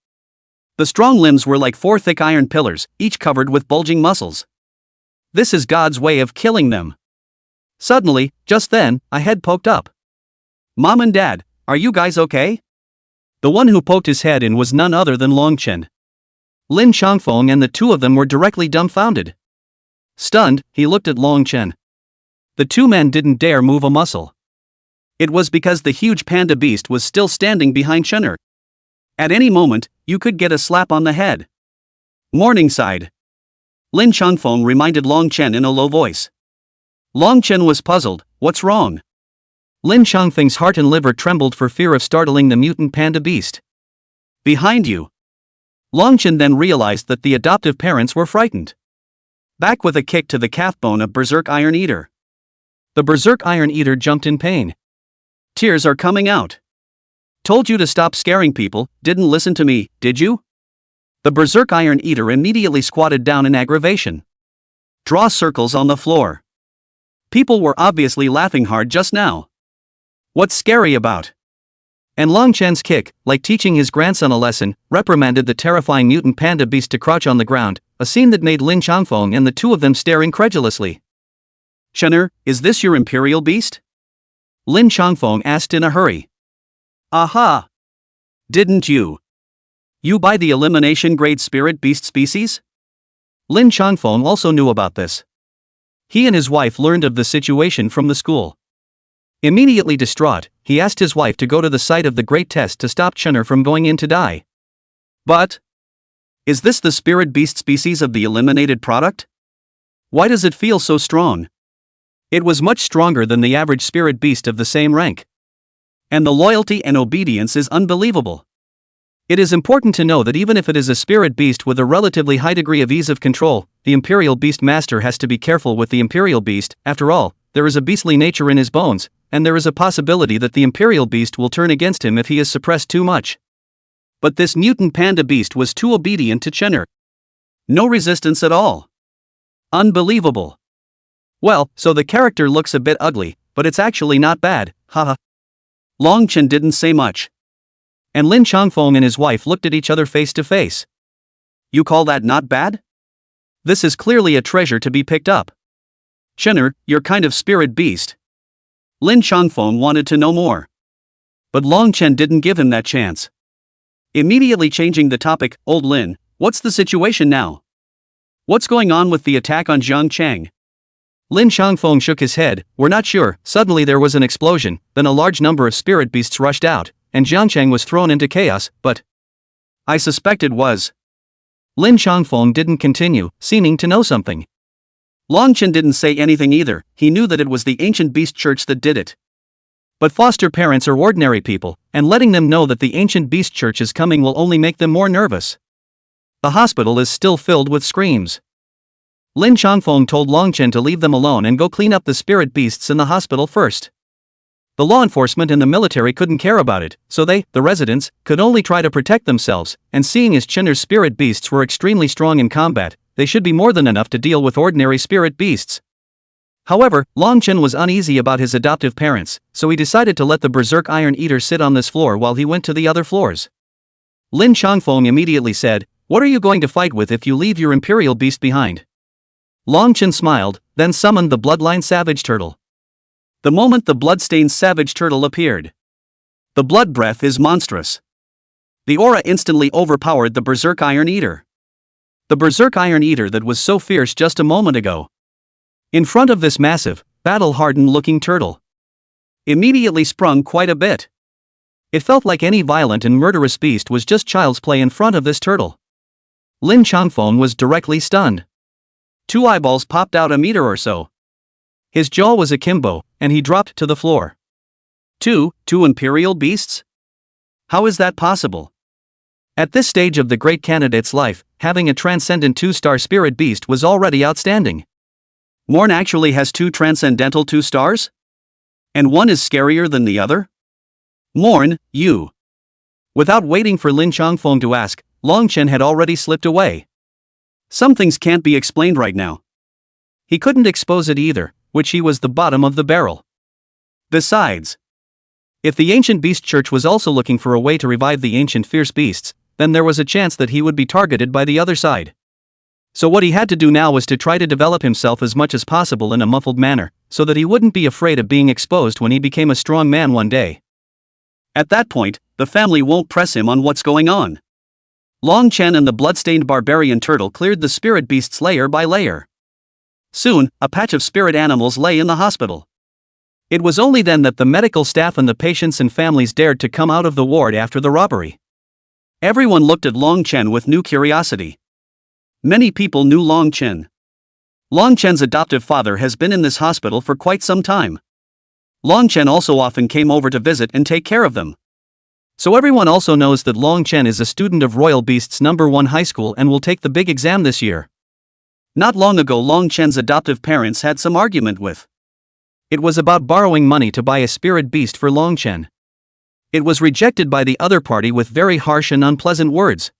S1: The strong limbs were like 4 thick iron pillars, each covered with bulging muscles. This is God's way of killing them. Suddenly, just then, a head poked up. Mom and Dad, are you guys okay? The one who poked his head in was none other than Longchen. Lin Changfeng and the two of them were directly dumbfounded. Stunned, he looked at Longchen. The two men didn't dare move a muscle. It was because the huge panda beast was still standing behind Chen'er. At any moment, you could get a slap on the head. Morningside. Lin Changfeng reminded Longchen in a low voice. Longchen was puzzled. What's wrong? Lin Changfeng's heart and liver trembled for fear of startling the mutant panda beast. Behind you. Longchen then realized that the adoptive parents were frightened. Back with a kick to the calf bone of Berserk Iron Eater. The Berserk Iron Eater jumped in pain. Tears are coming out. Told you to stop scaring people, didn't listen to me, did you? The Berserk Iron Eater immediately squatted down in aggravation. Draw circles on the floor. People were obviously laughing hard just now. What's scary about? And Longchen's kick, like teaching his grandson a lesson, reprimanded the terrifying mutant panda beast to crouch on the ground, a scene that made Lin Changfeng and the two of them stare incredulously. Chen'er, is this your imperial beast? Lin Changfeng asked in a hurry. Aha! Didn't you? You buy the elimination grade spirit beast species? Lin Changfeng also knew about this. He and his wife learned of the situation from the school. Immediately distraught, he asked his wife to go to the site of the great test to stop Chen'er from going in to die. But, is this the spirit beast species of the eliminated product? Why does it feel so strong? It was much stronger than the average spirit beast of the same rank. And the loyalty and obedience is unbelievable. It is important to know that even if it is a spirit beast with a relatively high degree of ease of control, the Imperial Beast Master has to be careful with the Imperial Beast. After all, there is a beastly nature in his bones, and there is a possibility that the Imperial Beast will turn against him if he is suppressed too much. But this mutant panda beast was too obedient to Chen'er. No resistance at all. Unbelievable. Well, so the character looks a bit ugly, but it's actually not bad, haha. Longchen didn't say much. And Lin Changfeng and his wife looked at each other face to face. You call that not bad? This is clearly a treasure to be picked up. Chen'er, you're kind of spirit beast. Lin Changfeng wanted to know more. But Longchen didn't give him that chance. Immediately changing the topic, Old Lin, what's the situation now? What's going on with the attack on Jiangcheng? Lin Changfeng shook his head. We're not sure. Suddenly there was an explosion, then a large number of spirit beasts rushed out, and Jiangcheng was thrown into chaos, but I suspect it was. Lin Changfeng didn't continue, seeming to know something. Longchen didn't say anything either. He knew that it was the ancient beast church that did it. But foster parents are ordinary people, and letting them know that the ancient beast church is coming will only make them more nervous. The hospital is still filled with screams. Lin Changfeng told Longchen to leave them alone and go clean up the spirit beasts in the hospital first. The law enforcement and the military couldn't care about it, so they, the residents, could only try to protect themselves, and seeing as Chen'er's spirit beasts were extremely strong in combat, they should be more than enough to deal with ordinary spirit beasts. However, Longchen was uneasy about his adoptive parents, so he decided to let the Berserk Iron Eater sit on this floor while he went to the other floors. Lin Changfeng immediately said, "What are you going to fight with if you leave your imperial beast behind?" Longchen smiled, then summoned the Bloodline Savage Turtle. The moment the blood-stained Savage Turtle appeared, the blood breath is monstrous. The aura instantly overpowered the Berserk Iron Eater. The Berserk Iron Eater that was so fierce just a moment ago. In front of this massive, battle-hardened looking turtle. immediately sprung quite a bit. It felt like any violent and murderous beast was just child's play in front of this turtle. Lin Changfeng was directly stunned. 2 eyeballs popped out a meter or so. His jaw was akimbo, and he dropped to the floor. Two imperial beasts? How is that possible? At this stage of the great candidate's life, having a transcendent 2-star spirit beast was already outstanding. Morn actually has 2 transcendental 2 stars? And one is scarier than the other? Morn, you. Without waiting for Lin Changfeng to ask, Long Chen had already slipped away. Some things can't be explained right now. He couldn't expose it either, which he was the bottom of the barrel. Besides, if the ancient beast church was also looking for a way to revive the ancient fierce beasts, then there was a chance that he would be targeted by the other side. So what he had to do now was to try to develop himself as much as possible in a muffled manner, so that he wouldn't be afraid of being exposed when he became a strong man one day. At that point, the family won't press him on what's going on. Long Chen and the bloodstained barbarian turtle cleared the spirit beasts layer by layer. Soon, a patch of spirit animals lay in the hospital. It was only then that the medical staff and the patients and families dared to come out of the ward after the robbery. Everyone looked at Long Chen with new curiosity. Many people knew Long Chen. Long Chen's adoptive father has been in this hospital for quite some time. Long Chen also often came over to visit and take care of them. So everyone also knows that Long Chen is a student of Royal Beast's No. 1 high school and will take the big exam this year. Not long ago Long Chen's adoptive parents had some argument with. It was about borrowing money to buy a spirit beast for Long Chen. It was rejected by the other party with very harsh and unpleasant words.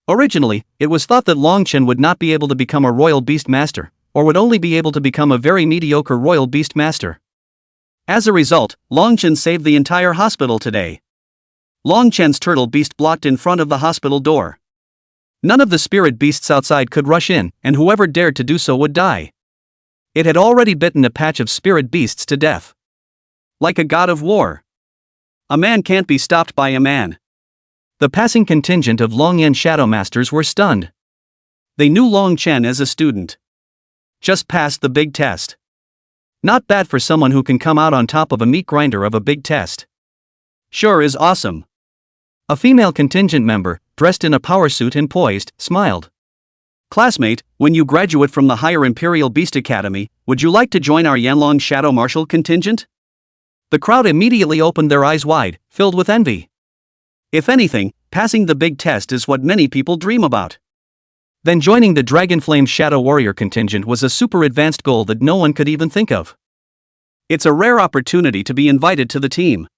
S1: Originally, it was thought that Long Chen would not be able to become a Royal Beast Master, or would only be able to become a very mediocre Royal Beast Master. As a result, Long Chen saved the entire hospital today. Long Chen's turtle beast blocked in front of the hospital door. None of the spirit beasts outside could rush in, and whoever dared to do so would die. It had already bitten a patch of spirit beasts to death. Like a god of war. A man can't be stopped by a man. The passing contingent of Longyan Shadow Masters were stunned. They knew Long Chen as a student. Just passed the big test. Not bad for someone who can come out on top of a meat grinder of a big test. Sure is awesome. A female contingent member, dressed in a power suit and poised, smiled. Classmate, when you graduate from the Higher Imperial Beast Academy, would you like to join our Yanlong Shadow Marshal contingent? The crowd immediately opened their eyes wide, filled with envy. If anything, passing the big test is what many people dream about. Then joining the Dragonflame Shadow Warrior contingent was a super advanced goal that no one could even think of. It's a rare opportunity to be invited to the team.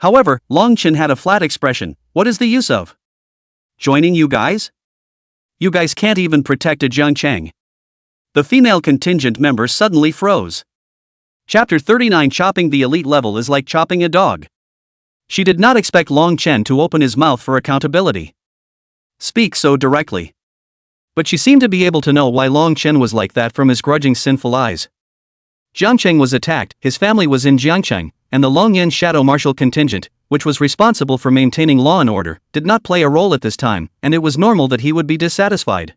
S1: However, Long Chen had a flat expression. What is the use of joining you guys? You guys can't even protect a Jiangcheng. The female contingent member suddenly froze. Chapter 39 Chopping the elite level is like chopping a dog. She did not expect Long Chen to open his mouth for accountability. Speak so directly. But she seemed to be able to know why Long Chen was like that from his grudging sinful eyes. Jiangcheng was attacked, his family was in Jiangcheng, and the Longyan Shadow Marshal contingent, which was responsible for maintaining law and order, did not play a role at this time, and it was normal that he would be dissatisfied.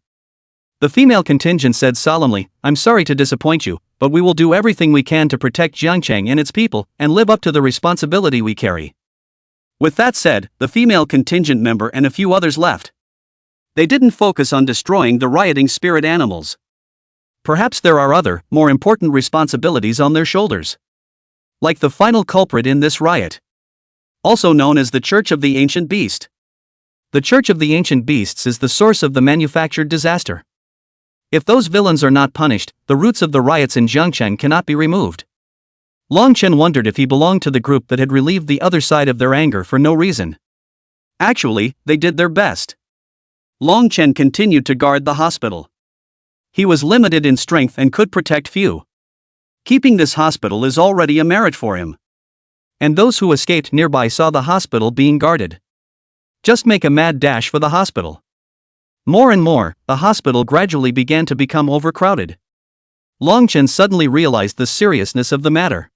S1: The female contingent said solemnly, "I'm sorry to disappoint you, but we will do everything we can to protect Jiangcheng and its people, and live up to the responsibility we carry." With that said, the female contingent member and a few others left. They didn't focus on destroying the rioting spirit animals. Perhaps there are other, more important responsibilities on their shoulders. Like the final culprit in this riot. Also known as the Church of the Ancient Beast. The Church of the Ancient Beasts is the source of the manufactured disaster. If those villains are not punished, the roots of the riots in Jiangcheng cannot be removed. Long Chen wondered if he belonged to the group that had relieved the other side of their anger for no reason. Actually, they did their best. Long Chen continued to guard the hospital. He was limited in strength and could protect few. Keeping this hospital is already a merit for him. And those who escaped nearby saw the hospital being guarded. Just make a mad dash for the hospital. More and more, the hospital gradually began to become overcrowded. Long Chen suddenly realized the seriousness of the matter.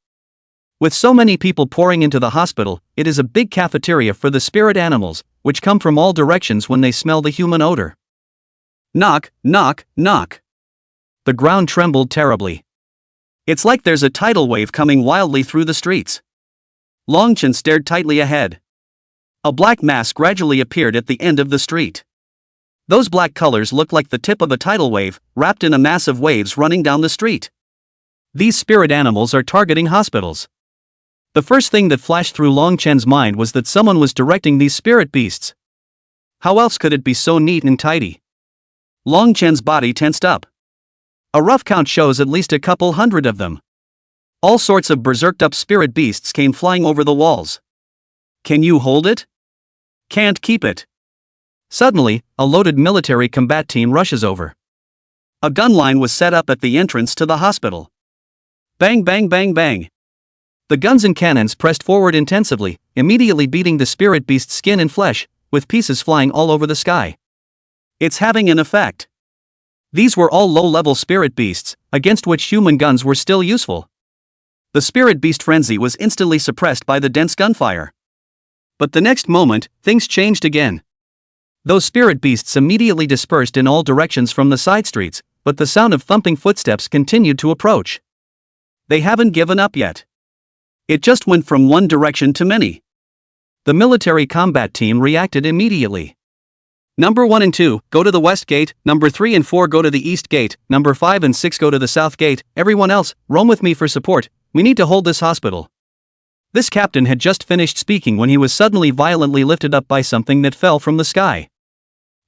S1: With so many people pouring into the hospital, it is a big cafeteria for the spirit animals, which come from all directions when they smell the human odor. Knock, knock, knock. The ground trembled terribly. It's like there's a tidal wave coming wildly through the streets. Longchen stared tightly ahead. A black mass gradually appeared at the end of the street. Those black colors looked like the tip of a tidal wave, wrapped in a mass of waves running down the street. These spirit animals are targeting hospitals. The first thing that flashed through Longchen's mind was that someone was directing these spirit beasts. How else could it be so neat and tidy? Longchen's body tensed up. A rough count shows at least a couple hundred of them. All sorts of berserked-up spirit beasts came flying over the walls. Can you hold it? Can't keep it. Suddenly, a loaded military combat team rushes over. A gun line was set up at the entrance to the hospital. Bang bang bang bang. The guns and cannons pressed forward intensively, immediately beating the spirit beast's skin and flesh, with pieces flying all over the sky. It's having an effect. These were all low-level spirit beasts, against which human guns were still useful. The spirit beast frenzy was instantly suppressed by the dense gunfire. But the next moment, things changed again. Those spirit beasts immediately dispersed in all directions from the side streets, but the sound of thumping footsteps continued to approach. They haven't given up yet. It just went from one direction to many. The military combat team reacted immediately. Number 1 and 2, go to the west gate, number 3 and 4 go to the east gate, number 5 and 6 go to the south gate, everyone else, roam with me for support, we need to hold this hospital. This captain had just finished speaking when he was suddenly violently lifted up by something that fell from the sky.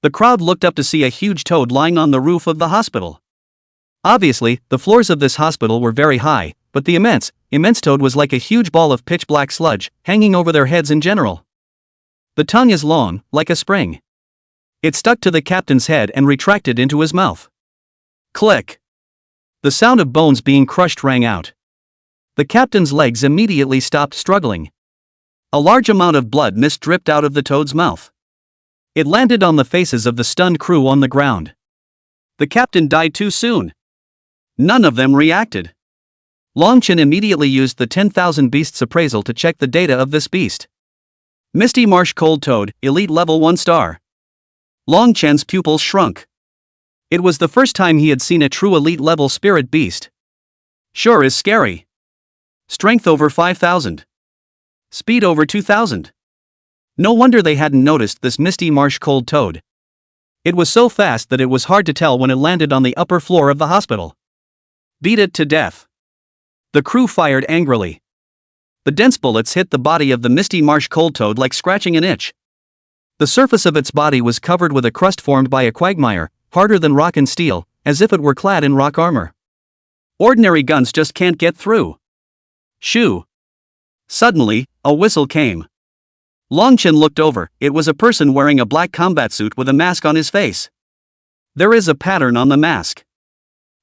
S1: The crowd looked up to see a huge toad lying on the roof of the hospital. Obviously, the floors of this hospital were very high, but the immense toad was like a huge ball of pitch-black sludge, hanging over their heads in general. The tongue is long, like a spring. It stuck to the captain's head and retracted into his mouth. Click! The sound of bones being crushed rang out. The captain's legs immediately stopped struggling. A large amount of blood mist dripped out of the toad's mouth. It landed on the faces of the stunned crew on the ground. The captain died too soon. None of them reacted. Longchen immediately used the 10,000 beasts appraisal to check the data of this beast. Misty Marsh Cold Toad, Elite Level 1 star. Longchen's pupils shrunk. It was the first time he had seen a true elite level spirit beast. Sure is scary. Strength over 5,000. Speed over 2,000. No wonder they hadn't noticed this Misty Marsh Cold Toad. It was so fast that it was hard to tell when it landed on the upper floor of the hospital. Beat it to death. The crew fired angrily. The dense bullets hit the body of the Misty Marsh Cold Toad like scratching an itch. The surface of its body was covered with a crust formed by a quagmire, harder than rock and steel, as if it were clad in rock armor. Ordinary guns just can't get through. Shoo! Suddenly, a whistle came. Longchen looked over. It was a person wearing a black combat suit with a mask on his face. There is a pattern on the mask.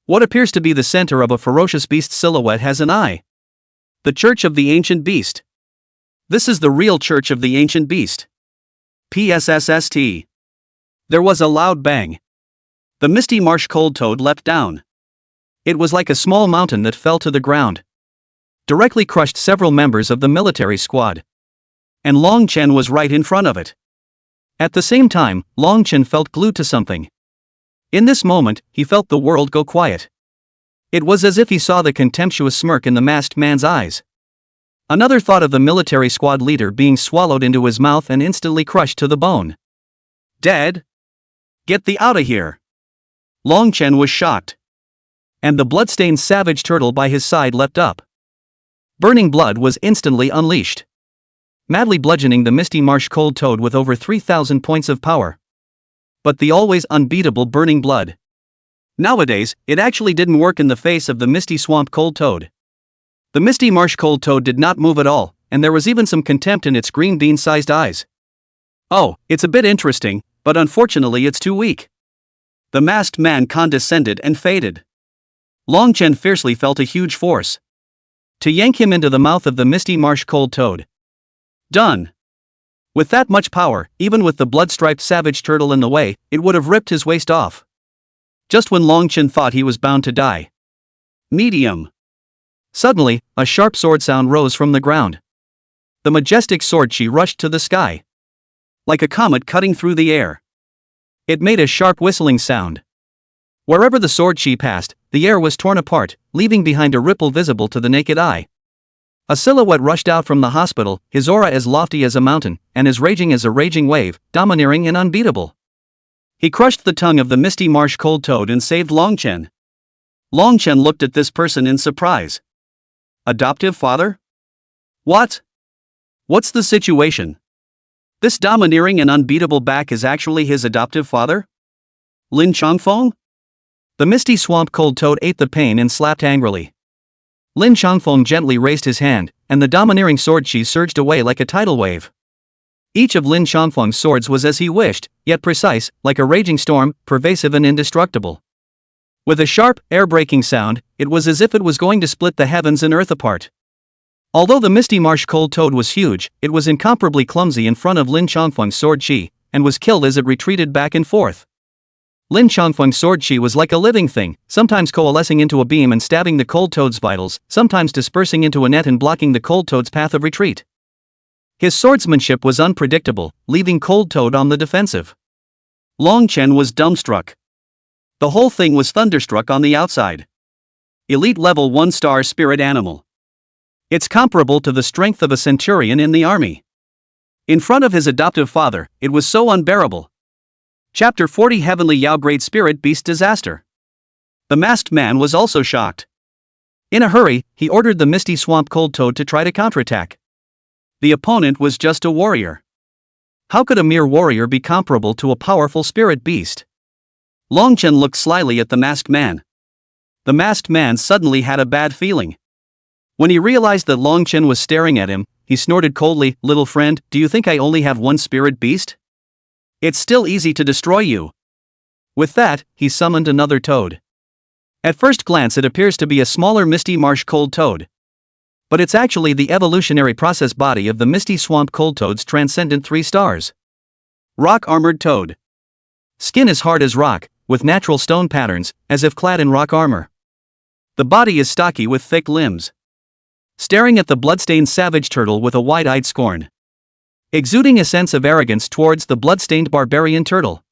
S1: What appears to be the center of a ferocious beast silhouette has an eye. The Church of the Ancient Beast. This is the real Church of the Ancient Beast. PSSST. There was a loud bang. The Misty Marsh Cold Toad leapt down. It was like a small mountain that fell to the ground. Directly crushed several members of the military squad. And Longchen was right in front of it. At the same time, Longchen felt glued to something. In this moment, he felt the world go quiet. It was as if he saw the contemptuous smirk in the masked man's eyes. Another thought of the military squad leader being swallowed into his mouth and instantly crushed to the bone. Dead? Get thee outta here! Longchen was shocked. And the bloodstained savage turtle by his side leapt up. Burning blood was instantly unleashed, madly bludgeoning the Misty Marsh Cold Toad with over 3,000 points of power. But the always unbeatable burning blood. Nowadays, it actually didn't work in the face of the Misty Swamp Cold Toad. The Misty Marsh Cold Toad did not move at all, and there was even some contempt in its green bean-sized eyes. Oh, it's a bit interesting, but unfortunately it's too weak. The masked man condescended and faded. Longchen fiercely felt a huge force to yank him into the mouth of the Misty Marsh Cold Toad. Done. With that much power, even with the blood-striped savage turtle in the way, it would have ripped his waist off. Just when Longchen thought he was bound to die. Medium. Suddenly, a sharp sword sound rose from the ground. The majestic sword chi rushed to the sky. Like a comet cutting through the air. It made a sharp whistling sound. Wherever the sword chi passed, the air was torn apart, leaving behind a ripple visible to the naked eye. A silhouette rushed out from the hospital, his aura as lofty as a mountain, and as raging as a raging wave, domineering and unbeatable. He crushed the tongue of the misty marsh cold toad and saved Longchen. Longchen looked at this person in surprise. Adoptive father? What? What's the situation? This domineering and unbeatable back is actually his adoptive father? Lin Changfeng? The misty swamp cold toad ate the pain and slapped angrily. Lin Changfeng gently raised his hand, and the domineering sword chi surged away like a tidal wave. Each of Lin Changfeng's swords was as he wished, yet precise, like a raging storm, pervasive and indestructible. With a sharp, air-breaking sound, it was as if it was going to split the heavens and earth apart. Although the misty marsh cold toad was huge, it was incomparably clumsy in front of Lin Changfeng's sword chi, and was killed as it retreated back and forth. Lin Changfeng's sword chi was like a living thing, sometimes coalescing into a beam and stabbing the cold toad's vitals, sometimes dispersing into a net and blocking the cold toad's path of retreat. His swordsmanship was unpredictable, leaving cold toad on the defensive. Longchen was dumbstruck. The whole thing was thunderstruck on the outside. Elite level 1-star spirit animal. It's comparable to the strength of a centurion in the army. In front of his adoptive father, it was so unbearable. Chapter 40 Heavenly Yao Great Spirit Beast Disaster. The masked man was also shocked. In a hurry, he ordered the misty swamp cold toad to try to counterattack. The opponent was just a warrior. How could a mere warrior be comparable to a powerful spirit beast? Longchen looked slyly at the masked man. The masked man suddenly had a bad feeling. When he realized that Longchen was staring at him, he snorted coldly, "Little friend, do you think I only have one spirit beast? It's still easy to destroy you." With that, he summoned another toad. At first glance it appears to be a smaller misty marsh cold toad. But it's actually the evolutionary process body of the misty swamp cold toad's transcendent 3 stars. Rock armored toad. Skin as hard as rock, with natural stone patterns, as if clad in rock armor. The body is stocky with thick limbs. Staring at the bloodstained savage turtle with a wide-eyed scorn. Exuding a sense of arrogance towards the bloodstained barbarian turtle.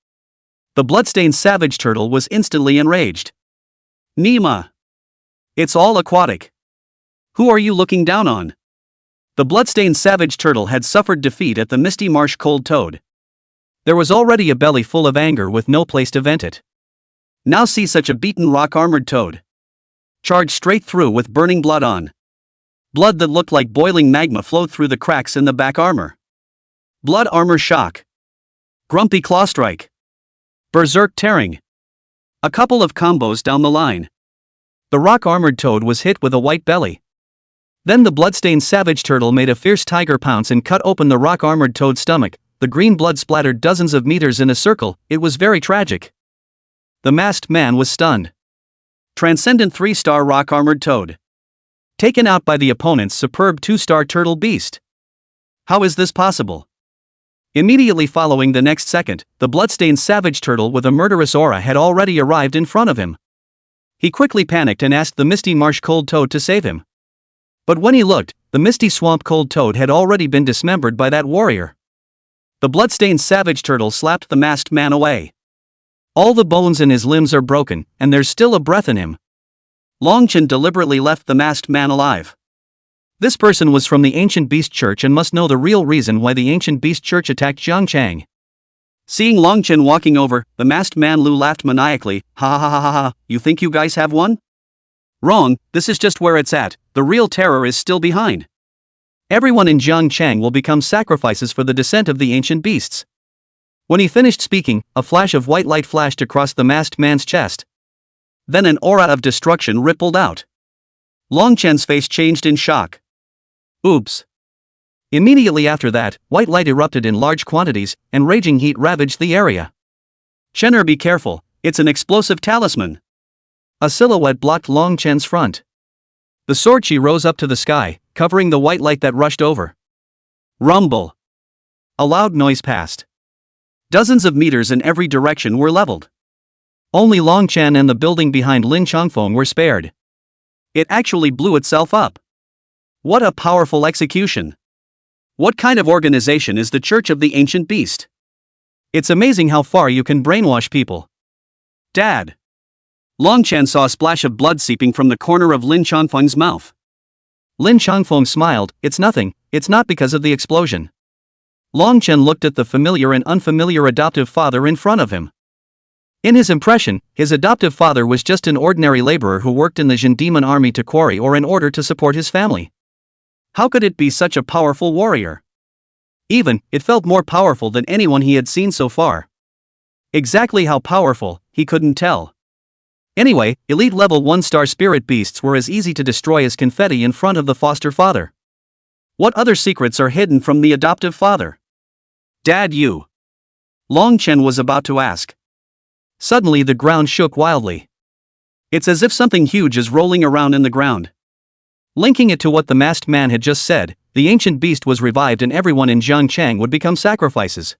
S1: The bloodstained savage turtle was instantly enraged. Nima! It's all aquatic. Who are you looking down on? The bloodstained savage turtle had suffered defeat at the misty marsh cold toad. There was already a belly full of anger with no place to vent it. Now see such a beaten rock-armored toad. Charged straight through with burning blood on. Blood that looked like boiling magma flowed through the cracks in the back armor. Blood armor shock. Grumpy claw strike. Berserk tearing. A couple of combos down the line. The rock-armored toad was hit with a white belly. Then the bloodstained savage turtle made a fierce tiger pounce and cut open the rock-armored toad's stomach. The green blood splattered dozens of meters in a circle. It was very tragic. The masked man was stunned. Transcendent 3-star rock-armored toad. Taken out by the opponent's superb 2-star turtle beast. How is this possible? Immediately following the next second, the bloodstained savage turtle with a murderous aura had already arrived in front of him. He quickly panicked and asked the misty marsh cold toad to save him. But when he looked, the misty swamp cold toad had already been dismembered by that warrior. The bloodstained savage turtle slapped the masked man away. All the bones in his limbs are broken, and there's still a breath in him. Longchen deliberately left the masked man alive. This person was from the Ancient Beast Church and must know the real reason why the Ancient Beast Church attacked Jiangchang. Seeing Longchen walking over, the masked man Lu laughed maniacally. "Ha ha ha ha ha, you think you guys have one? Wrong, this is just where it's at, the real terror is still behind. Everyone in Jiangchang will become sacrifices for the descent of the ancient beasts." When he finished speaking, a flash of white light flashed across the masked man's chest. Then an aura of destruction rippled out. Longchen's face changed in shock. Oops. Immediately after that, white light erupted in large quantities, and raging heat ravaged the area. "Chener, be careful, it's an explosive talisman." A silhouette blocked Longchen's front. The sword chi rose up to the sky, covering the white light that rushed over. Rumble. A loud noise passed. Dozens of meters in every direction were leveled. Only Longchen and the building behind Lin Changfeng were spared. It actually blew itself up. What a powerful execution. What kind of organization is the Church of the Ancient Beast? It's amazing how far you can brainwash people. Dad. Long Chen saw a splash of blood seeping from the corner of Lin Changfeng's mouth. Lin Changfeng smiled. It's nothing, it's not because of the explosion. Long Chen looked at the familiar and unfamiliar adoptive father in front of him. In his impression, his adoptive father was just an ordinary laborer who worked in the Jin Demon army to quarry ore in order to support his family. How could it be such a powerful warrior? Even, it felt more powerful than anyone he had seen so far. Exactly how powerful, he couldn't tell. Anyway, elite level 1-star spirit beasts were as easy to destroy as confetti in front of the foster father. What other secrets are hidden from the adoptive father? Dad, you. Long Chen was about to ask. Suddenly the ground shook wildly. It's as if something huge is rolling around in the ground. Linking it to what the masked man had just said, the ancient beast was revived and everyone in Jiangchang would become sacrifices.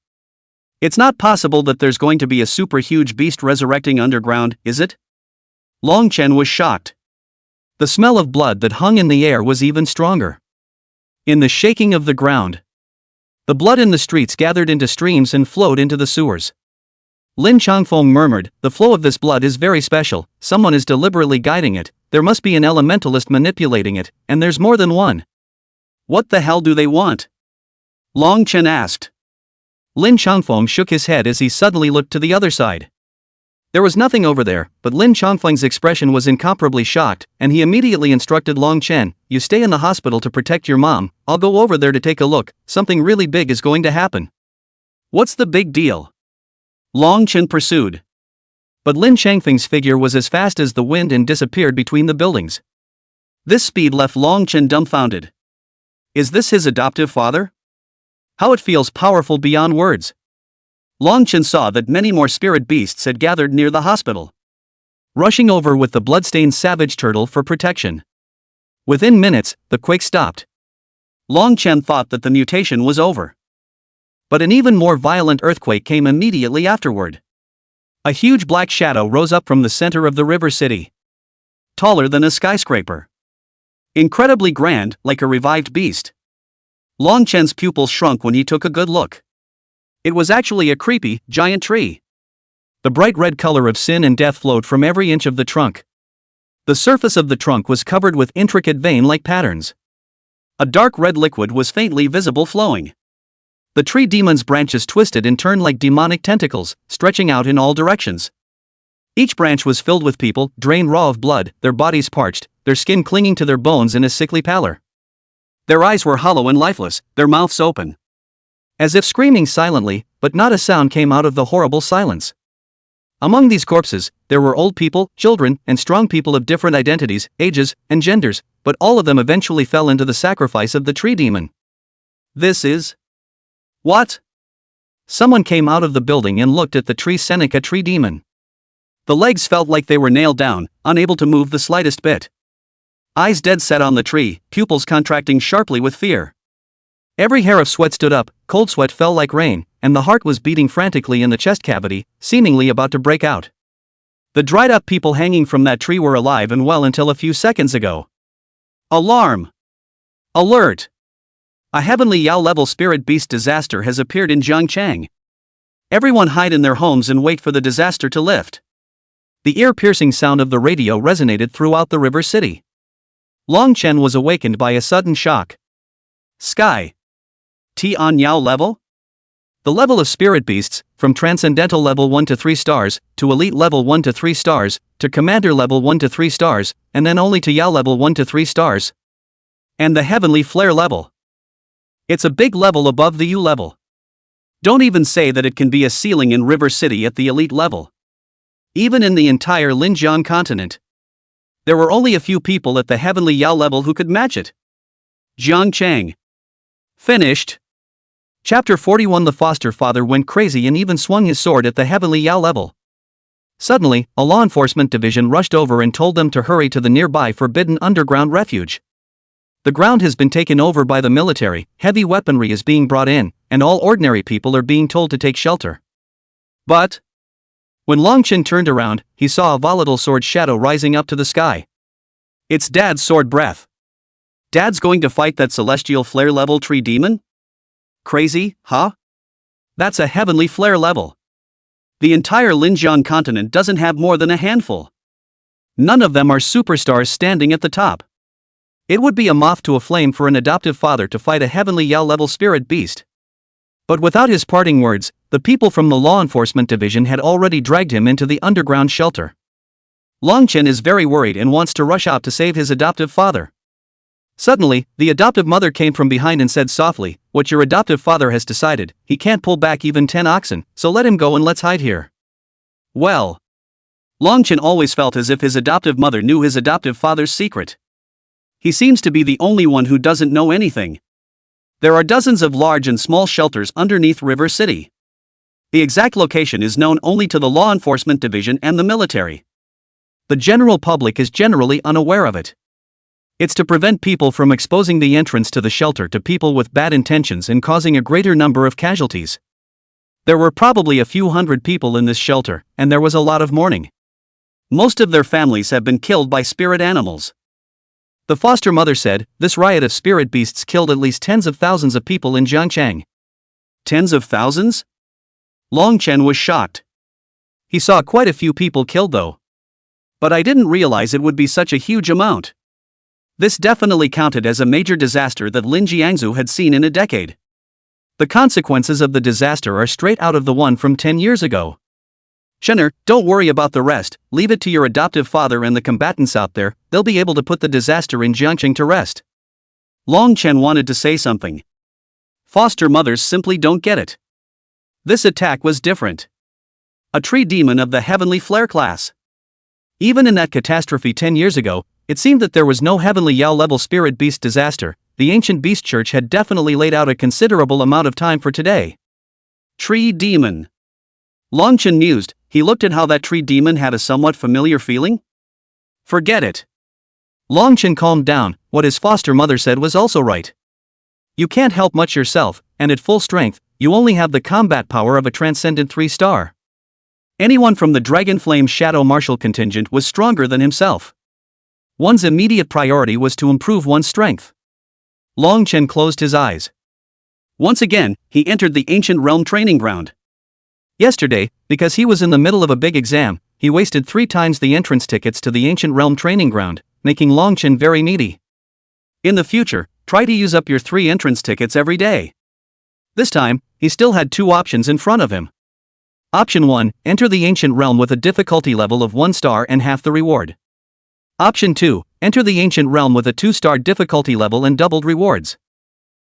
S1: It's not possible that there's going to be a super huge beast resurrecting underground, is it? Long Chen was shocked. The smell of blood that hung in the air was even stronger. In the shaking of the ground, the blood in the streets gathered into streams and flowed into the sewers. Lin Changfeng murmured, the flow of this blood is very special, someone is deliberately guiding it, there must be an elementalist manipulating it, and there's more than one. What the hell do they want? Long Chen asked. Lin Changfeng shook his head as he suddenly looked to the other side. There was nothing over there, but Lin Changfeng's expression was incomparably shocked, and he immediately instructed Long Chen, you stay in the hospital to protect your mom, I'll go over there to take a look, something really big is going to happen. What's the big deal? Long Chen pursued. But Lin Changfeng's figure was as fast as the wind and disappeared between the buildings. This speed left Long Chen dumbfounded. Is this his adoptive father? How it feels powerful beyond words. Long Chen saw that many more spirit beasts had gathered near the hospital, rushing over with the bloodstained savage turtle for protection. Within minutes, the quake stopped. Long Chen thought that the mutation was over. But an even more violent earthquake came immediately afterward. A huge black shadow rose up from the center of the river city. Taller than a skyscraper. Incredibly grand, like a revived beast. Long Chen's pupils shrunk when he took a good look. It was actually a creepy, giant tree. The bright red color of sin and death flowed from every inch of the trunk. The surface of the trunk was covered with intricate vein-like patterns. A dark red liquid was faintly visible flowing. The tree demon's branches twisted and turned like demonic tentacles, stretching out in all directions. Each branch was filled with people, drained raw of blood, their bodies parched, their skin clinging to their bones in a sickly pallor. Their eyes were hollow and lifeless, their mouths open, as if screaming silently, but not a sound came out of the horrible silence. Among these corpses, there were old people, children, and strong people of different identities, ages, and genders, but all of them eventually fell into the sacrifice of the tree demon. This is... what? Someone came out of the building and looked at the tree Seneca tree demon. The legs felt like they were nailed down, unable to move the slightest bit. Eyes dead set on the tree, pupils contracting sharply with fear. Every hair of sweat stood up, cold sweat fell like rain, and the heart was beating frantically in the chest cavity, seemingly about to break out. The dried-up people hanging from that tree were alive and well until a few seconds ago. Alarm! Alert! A heavenly Yao-level spirit beast disaster has appeared in Jiangchang. Everyone hide in their homes and wait for the disaster to lift. The ear-piercing sound of the radio resonated throughout the river city. Long Chen was awakened by a sudden shock. Sky. Tian Yao level? The level of spirit beasts, from transcendental level 1 to 3 stars, to elite level 1 to 3 stars, to commander level 1 to 3 stars, and then only to Yao level 1 to 3 stars. And the heavenly flare level. It's a big level above the U level. Don't even say that it can be a ceiling in River City at the elite level. Even in the entire Linjiang continent, there were only a few people at the heavenly Yao level who could match it. Jiangchang. Finished. Chapter 41. The foster father went crazy and even swung his sword at the heavenly Yao level. Suddenly, a law enforcement division rushed over and told them to hurry to the nearby forbidden underground refuge. The ground has been taken over by the military, heavy weaponry is being brought in, and all ordinary people are being told to take shelter. But when Long Chen turned around, he saw a volatile sword shadow rising up to the sky. It's Dad's sword breath. Dad's going to fight that celestial flare level tree demon? Crazy, huh? That's a heavenly flare level. The entire Linjiang continent doesn't have more than a handful. None of them are superstars standing at the top. It would be a moth to a flame for an adoptive father to fight a heavenly Yao-level spirit beast. But without his parting words, the people from the law enforcement division had already dragged him into the underground shelter. Longchen is very worried and wants to rush out to save his adoptive father. Suddenly, the adoptive mother came from behind and said softly, "What your adoptive father has decided, he can't pull back even 10 oxen, so let him go and let's hide here." Well, Longchen always felt as if his adoptive mother knew his adoptive father's secret. He seems to be the only one who doesn't know anything. There are dozens of large and small shelters underneath River City. The exact location is known only to the law enforcement division and the military. The general public is generally unaware of it. It's to prevent people from exposing the entrance to the shelter to people with bad intentions and causing a greater number of casualties. There were probably a few hundred people in this shelter, and there was a lot of mourning. Most of their families have been killed by spirit animals. The foster mother said, "This riot of spirit beasts killed at least tens of thousands of people in Jiangchang." Tens of thousands? Longchen was shocked. He saw quite a few people killed though. But I didn't realize it would be such a huge amount. This definitely counted as a major disaster that Lin Jiangzu had seen in a decade. The consequences of the disaster are straight out of the one from 10 years ago. "Shenner, don't worry about the rest, leave it to your adoptive father and the combatants out there, they'll be able to put the disaster in Jiangcheng to rest." Longchen wanted to say something. Foster mothers simply don't get it. This attack was different. A tree demon of the heavenly flare class. Even in that catastrophe 10 years ago, it seemed that there was no heavenly Yao-level spirit beast disaster. The ancient beast church had definitely laid out a considerable amount of time for today. Tree demon. Longchen mused. He looked at how that tree demon had a somewhat familiar feeling. Forget it. Longchen calmed down. What his foster mother said was also right. You can't help much yourself, and at full strength, you only have the combat power of a transcendent 3-star. Anyone from the Dragon Flame Shadow Martial contingent was stronger than himself. One's immediate priority was to improve one's strength. Longchen closed his eyes. Once again, he entered the ancient realm training ground. Yesterday, because he was in the middle of a big exam, he wasted 3 times the entrance tickets to the ancient realm training ground, making Longchen very needy. In the future, try to use up your 3 entrance tickets every day. This time, he still had 2 options in front of him. Option 1, enter the ancient realm with a difficulty level of 1 star and half the reward. Option 2, enter the ancient realm with a 2-star difficulty level and doubled rewards.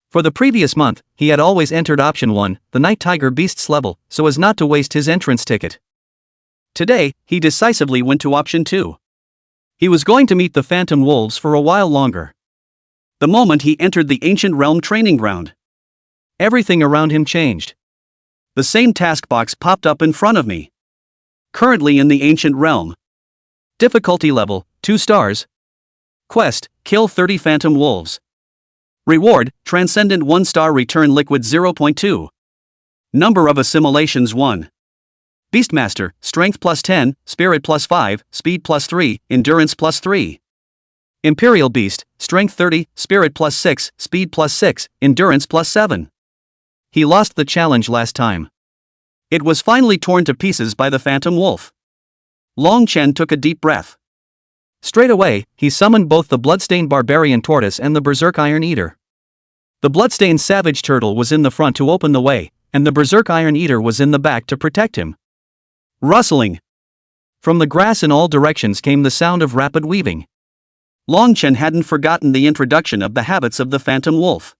S1: For the previous month, he had always entered option 1, the Night Tiger Beast's level, so as not to waste his entrance ticket. Today, he decisively went to option 2. He was going to meet the Phantom Wolves for a while longer. The moment he entered the ancient realm training ground, everything around him changed. The same task box popped up in front of me. Currently in the ancient realm. Difficulty level, 2 stars. Quest, kill 30 Phantom Wolves. Reward, Transcendent 1-star return liquid 0.2. Number of assimilations 1. Beastmaster, Strength plus 10, Spirit plus 5, Speed plus 3, Endurance plus 3. Imperial Beast, Strength 30, Spirit plus 6, Speed plus 6, Endurance plus 7. He lost the challenge last time. It was finally torn to pieces by the Phantom Wolf. Longchen took a deep breath. Straight away, he summoned both the Bloodstained Barbarian Tortoise and the Berserk Iron Eater. The Bloodstained Savage Turtle was in the front to open the way, and the Berserk Iron Eater was in the back to protect him. Rustling. From the grass in all directions came the sound of rapid weaving. Longchen hadn't forgotten the introduction of the habits of the Phantom Wolf.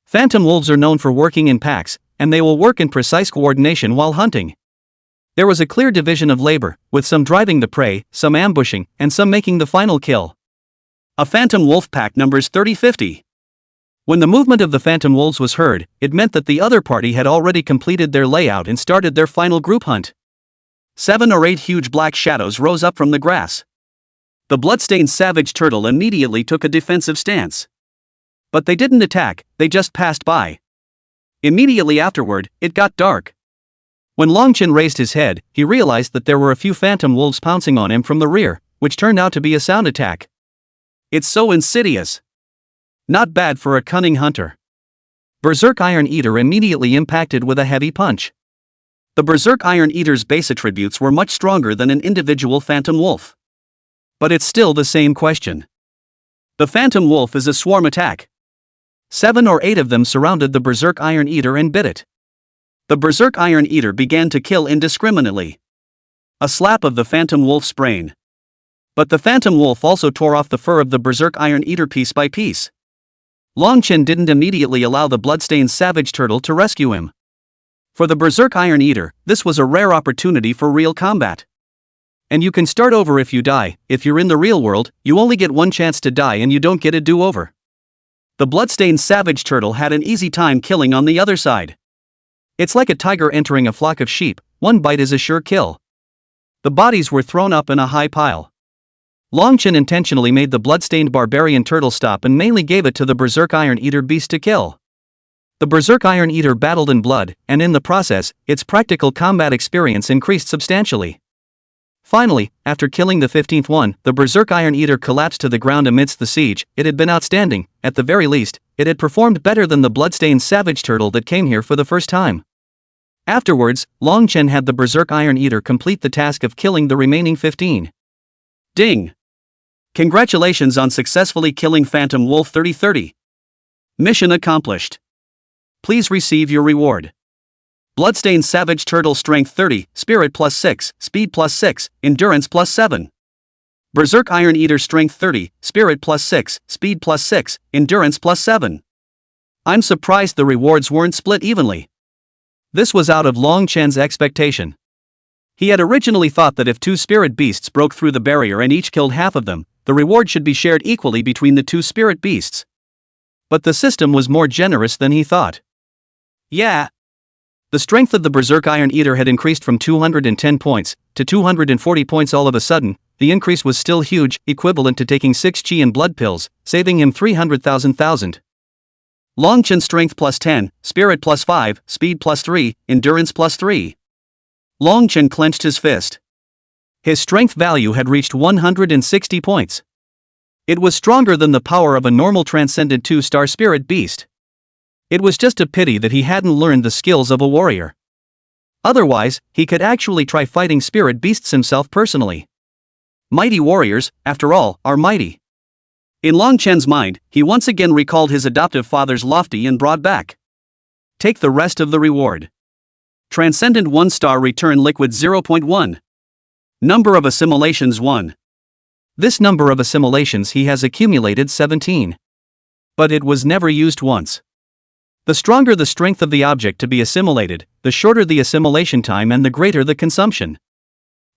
S1: Phantom Wolves are known for working in packs, and they will work in precise coordination while hunting. There was a clear division of labor, with some driving the prey, some ambushing, and some making the final kill. A Phantom Wolf pack numbers 30-50. When the movement of the Phantom Wolves was heard, it meant that the other party had already completed their layout and started their final group hunt. 7 or 8 huge black shadows rose up from the grass. The Bloodstained Savage Turtle immediately took a defensive stance. But they didn't attack, they just passed by. Immediately afterward, it got dark. When Longchen raised his head, he realized that there were a few Phantom Wolves pouncing on him from the rear, which turned out to be a sound attack. It's so insidious. Not bad for a cunning hunter. Berserk Iron Eater immediately impacted with a heavy punch. The Berserk Iron Eater's base attributes were much stronger than an individual Phantom Wolf. But it's still the same question. The Phantom Wolf is a swarm attack. 7 or 8 of them surrounded the Berserk Iron Eater and bit it. The Berserk Iron Eater began to kill indiscriminately. A slap of the Phantom Wolf's brain. But the Phantom Wolf also tore off the fur of the Berserk Iron Eater piece by piece. Longchin didn't immediately allow the bloodstained savage turtle to rescue him. For the Berserk Iron Eater, this was a rare opportunity for real combat. And you can start over if you die. If you're in the real world, you only get one chance to die and you don't get a do-over. The bloodstained savage turtle had an easy time killing on the other side. It's like a tiger entering a flock of sheep, one bite is a sure kill. The bodies were thrown up in a high pile. Longchin intentionally made the bloodstained barbarian turtle stop and mainly gave it to the Berserk Iron Eater beast to kill. The Berserk Iron Eater battled in blood, and in the process, its practical combat experience increased substantially. Finally, after killing the 15th one, the Berserk Iron Eater collapsed to the ground amidst the siege. It had been outstanding. At the very least, it had performed better than the bloodstained savage turtle that came here for the first time. Afterwards, Longchin had the Berserk Iron Eater complete the task of killing the remaining 15. Ding! Congratulations on successfully killing Phantom Wolf 3030. Mission accomplished. Please receive your reward. Bloodstained Savage Turtle Strength 30, Spirit plus 6, Speed plus 6, Endurance plus 7. Berserk Iron Eater Strength 30, Spirit plus 6, Speed plus 6, Endurance plus 7. I'm surprised the rewards weren't split evenly. This was out of Longchen's expectation. He had originally thought that if 2 spirit beasts broke through the barrier and each killed half of them, the reward should be shared equally between the 2 spirit beasts. But the system was more generous than he thought. Yeah. The strength of the Berserk Iron Eater had increased from 210 points to 240 points all of a sudden. The increase was still huge, equivalent to taking 6 chi and blood pills, saving him 300,000. Longchin Strength plus 10, Spirit plus 5, Speed plus 3, Endurance plus 3. Longchin clenched his fist. His strength value had reached 160 points. It was stronger than the power of a normal transcendent 2-star spirit beast. It was just a pity that he hadn't learned the skills of a warrior. Otherwise, he could actually try fighting spirit beasts himself personally. Mighty warriors, after all, are mighty. In Longchen's mind, he once again recalled his adoptive father's lofty and broad back. Take the rest of the reward. Transcendent 1-star return liquid 0.1. Number of assimilations 1. This number of assimilations he has accumulated 17. But it was never used once. The stronger the strength of the object to be assimilated, the shorter the assimilation time and the greater the consumption.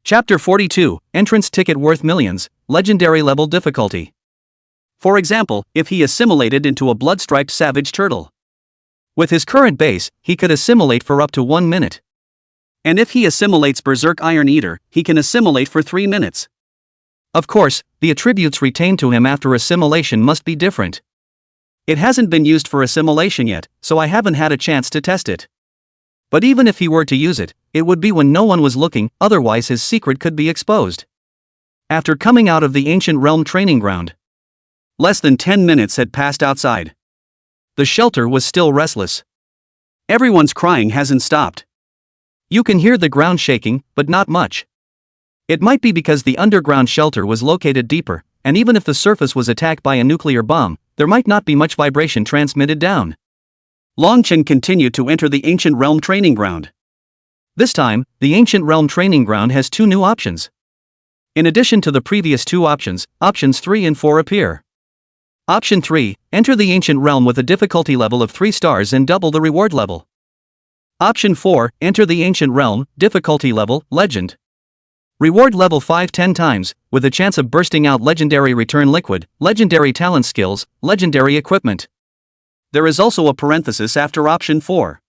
S1: Chapter 42, Entrance Ticket Worth Millions, Legendary Level Difficulty. For example, if he assimilated into a blood-striped savage turtle. With his current base, he could assimilate for up to 1 minute. And if he assimilates Berserk Iron Eater, he can assimilate for 3 minutes. Of course, the attributes retained to him after assimilation must be different. It hasn't been used for assimilation yet, so I haven't had a chance to test it. But even if he were to use it, it would be when no one was looking, otherwise his secret could be exposed. After coming out of the Ancient Realm training ground, less than 10 minutes had passed outside. The shelter was still restless. Everyone's crying hasn't stopped. You can hear the ground shaking, but not much. It might be because the underground shelter was located deeper, and even if the surface was attacked by a nuclear bomb, there might not be much vibration transmitted down. Longchin continued to enter the Ancient Realm training ground. This time, the Ancient Realm training ground has 2 new options. In addition to the previous 2 options, options 3 and 4 appear. Option 3, enter the Ancient Realm with a difficulty level of 3 stars and double the reward level. Option 4, enter the Ancient Realm, difficulty level, Legend. Reward level 5 10 times, with a chance of bursting out legendary return liquid, legendary talent skills, legendary equipment. There is also a parenthesis after option 4.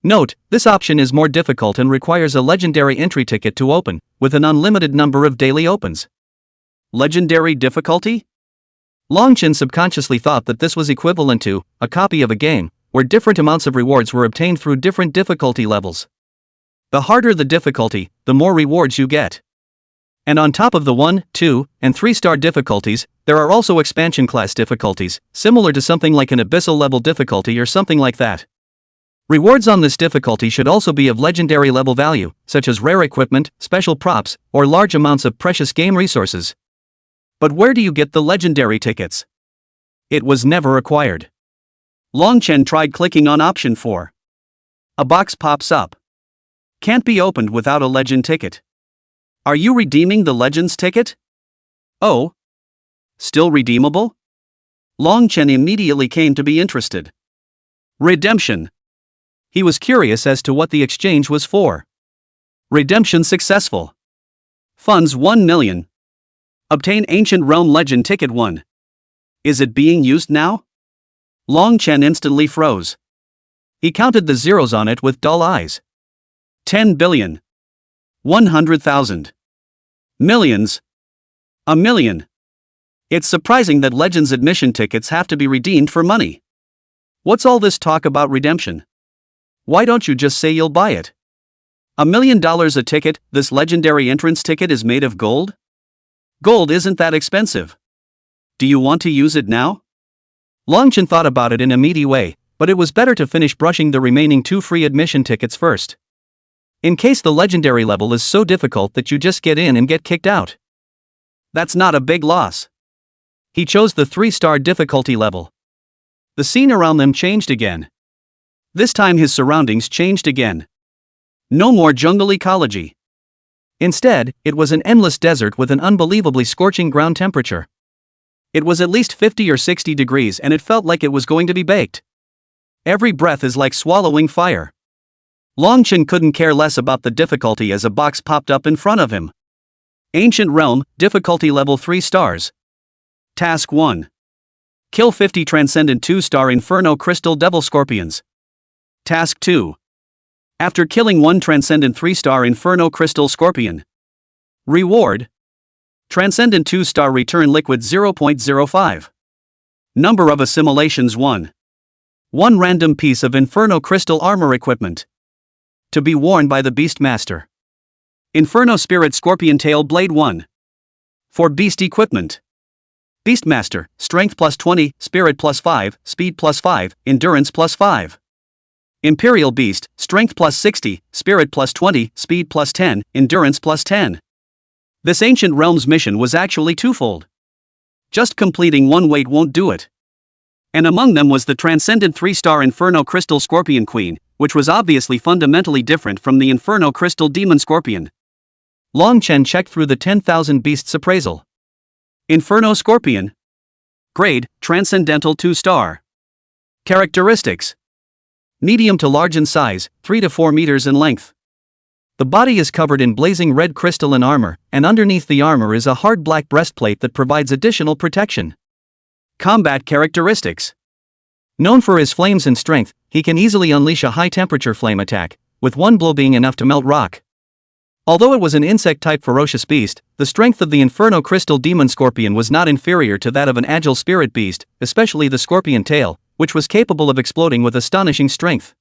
S1: Note, this option is more difficult and requires a legendary entry ticket to open, with an unlimited number of daily opens. Legendary difficulty? Longchin subconsciously thought that this was equivalent to a copy of a game, where different amounts of rewards were obtained through different difficulty levels. The harder the difficulty, the more rewards you get. And on top of the 1, 2, and 3-star difficulties, there are also expansion class difficulties, similar to something like an abyssal level difficulty or something like that. Rewards on this difficulty should also be of legendary level value, such as rare equipment, special props, or large amounts of precious game resources. But where do you get the legendary tickets? It was never acquired. Longchen tried clicking on option 4. A box pops up. Can't be opened without a legend ticket. Are you redeeming the Legends ticket? Oh. Still redeemable? Longchen immediately came to be interested. Redemption. He was curious as to what the exchange was for. Redemption successful. Funds 1 million. Obtain Ancient Realm Legend Ticket 1. Is it being used now? Longchen instantly froze. He counted the zeros on it with dull eyes. 10 billion. 100,000. Millions. A million. It's surprising that Legends admission tickets have to be redeemed for money. What's all this talk about redemption? Why don't you just say you'll buy it? $1 million a ticket, this legendary entrance ticket is made of gold? Gold isn't that expensive. Do you want to use it now? Longchen thought about it in a meaty way, but it was better to finish brushing the remaining 2 free admission tickets first. In case the legendary level is so difficult that you just get in and get kicked out. That's not a big loss. He chose the 3-star difficulty level. The scene around them changed again. This time his surroundings changed again. No more jungle ecology. Instead, it was an endless desert with an unbelievably scorching ground temperature. It was at least 50 or 60 degrees and it felt like it was going to be baked. Every breath is like swallowing fire. Longchen couldn't care less about the difficulty as a box popped up in front of him. Ancient Realm, difficulty level 3 stars. Task 1. Kill 50 transcendent 2-star Inferno Crystal Devil Scorpions. Task 2. After killing 1 transcendent 3-star Inferno Crystal Scorpion. Reward. Transcendent 2-star return liquid 0.05. Number of assimilations 1. 1 random piece of Inferno Crystal armor equipment. To be worn by the Beastmaster. Inferno Spirit Scorpion Tail Blade 1. For Beast Equipment. Beastmaster, Strength plus 20, Spirit plus 5, Speed plus 5, Endurance plus 5. Imperial Beast, Strength plus 60, Spirit plus 20, Speed plus 10, Endurance plus 10. This Ancient Realms mission was actually twofold. Just completing one weight won't do it. And among them was the Transcendent 3-star Inferno Crystal Scorpion Queen, which was obviously fundamentally different from the Inferno Crystal Demon Scorpion. Longchen checked through the 10,000 Beasts appraisal. Inferno Scorpion. Grade, Transcendental 2-star. Characteristics. Medium to large in size, 3 to 4 meters in length. The body is covered in blazing red crystalline armor, and underneath the armor is a hard black breastplate that provides additional protection. Combat characteristics. Known for his flames and strength, he can easily unleash a high-temperature flame attack, with one blow being enough to melt rock. Although it was an insect-type ferocious beast, the strength of the Inferno Crystal Demon Scorpion was not inferior to that of an agile spirit beast, especially the Scorpion Tail, which was capable of exploding with astonishing strength.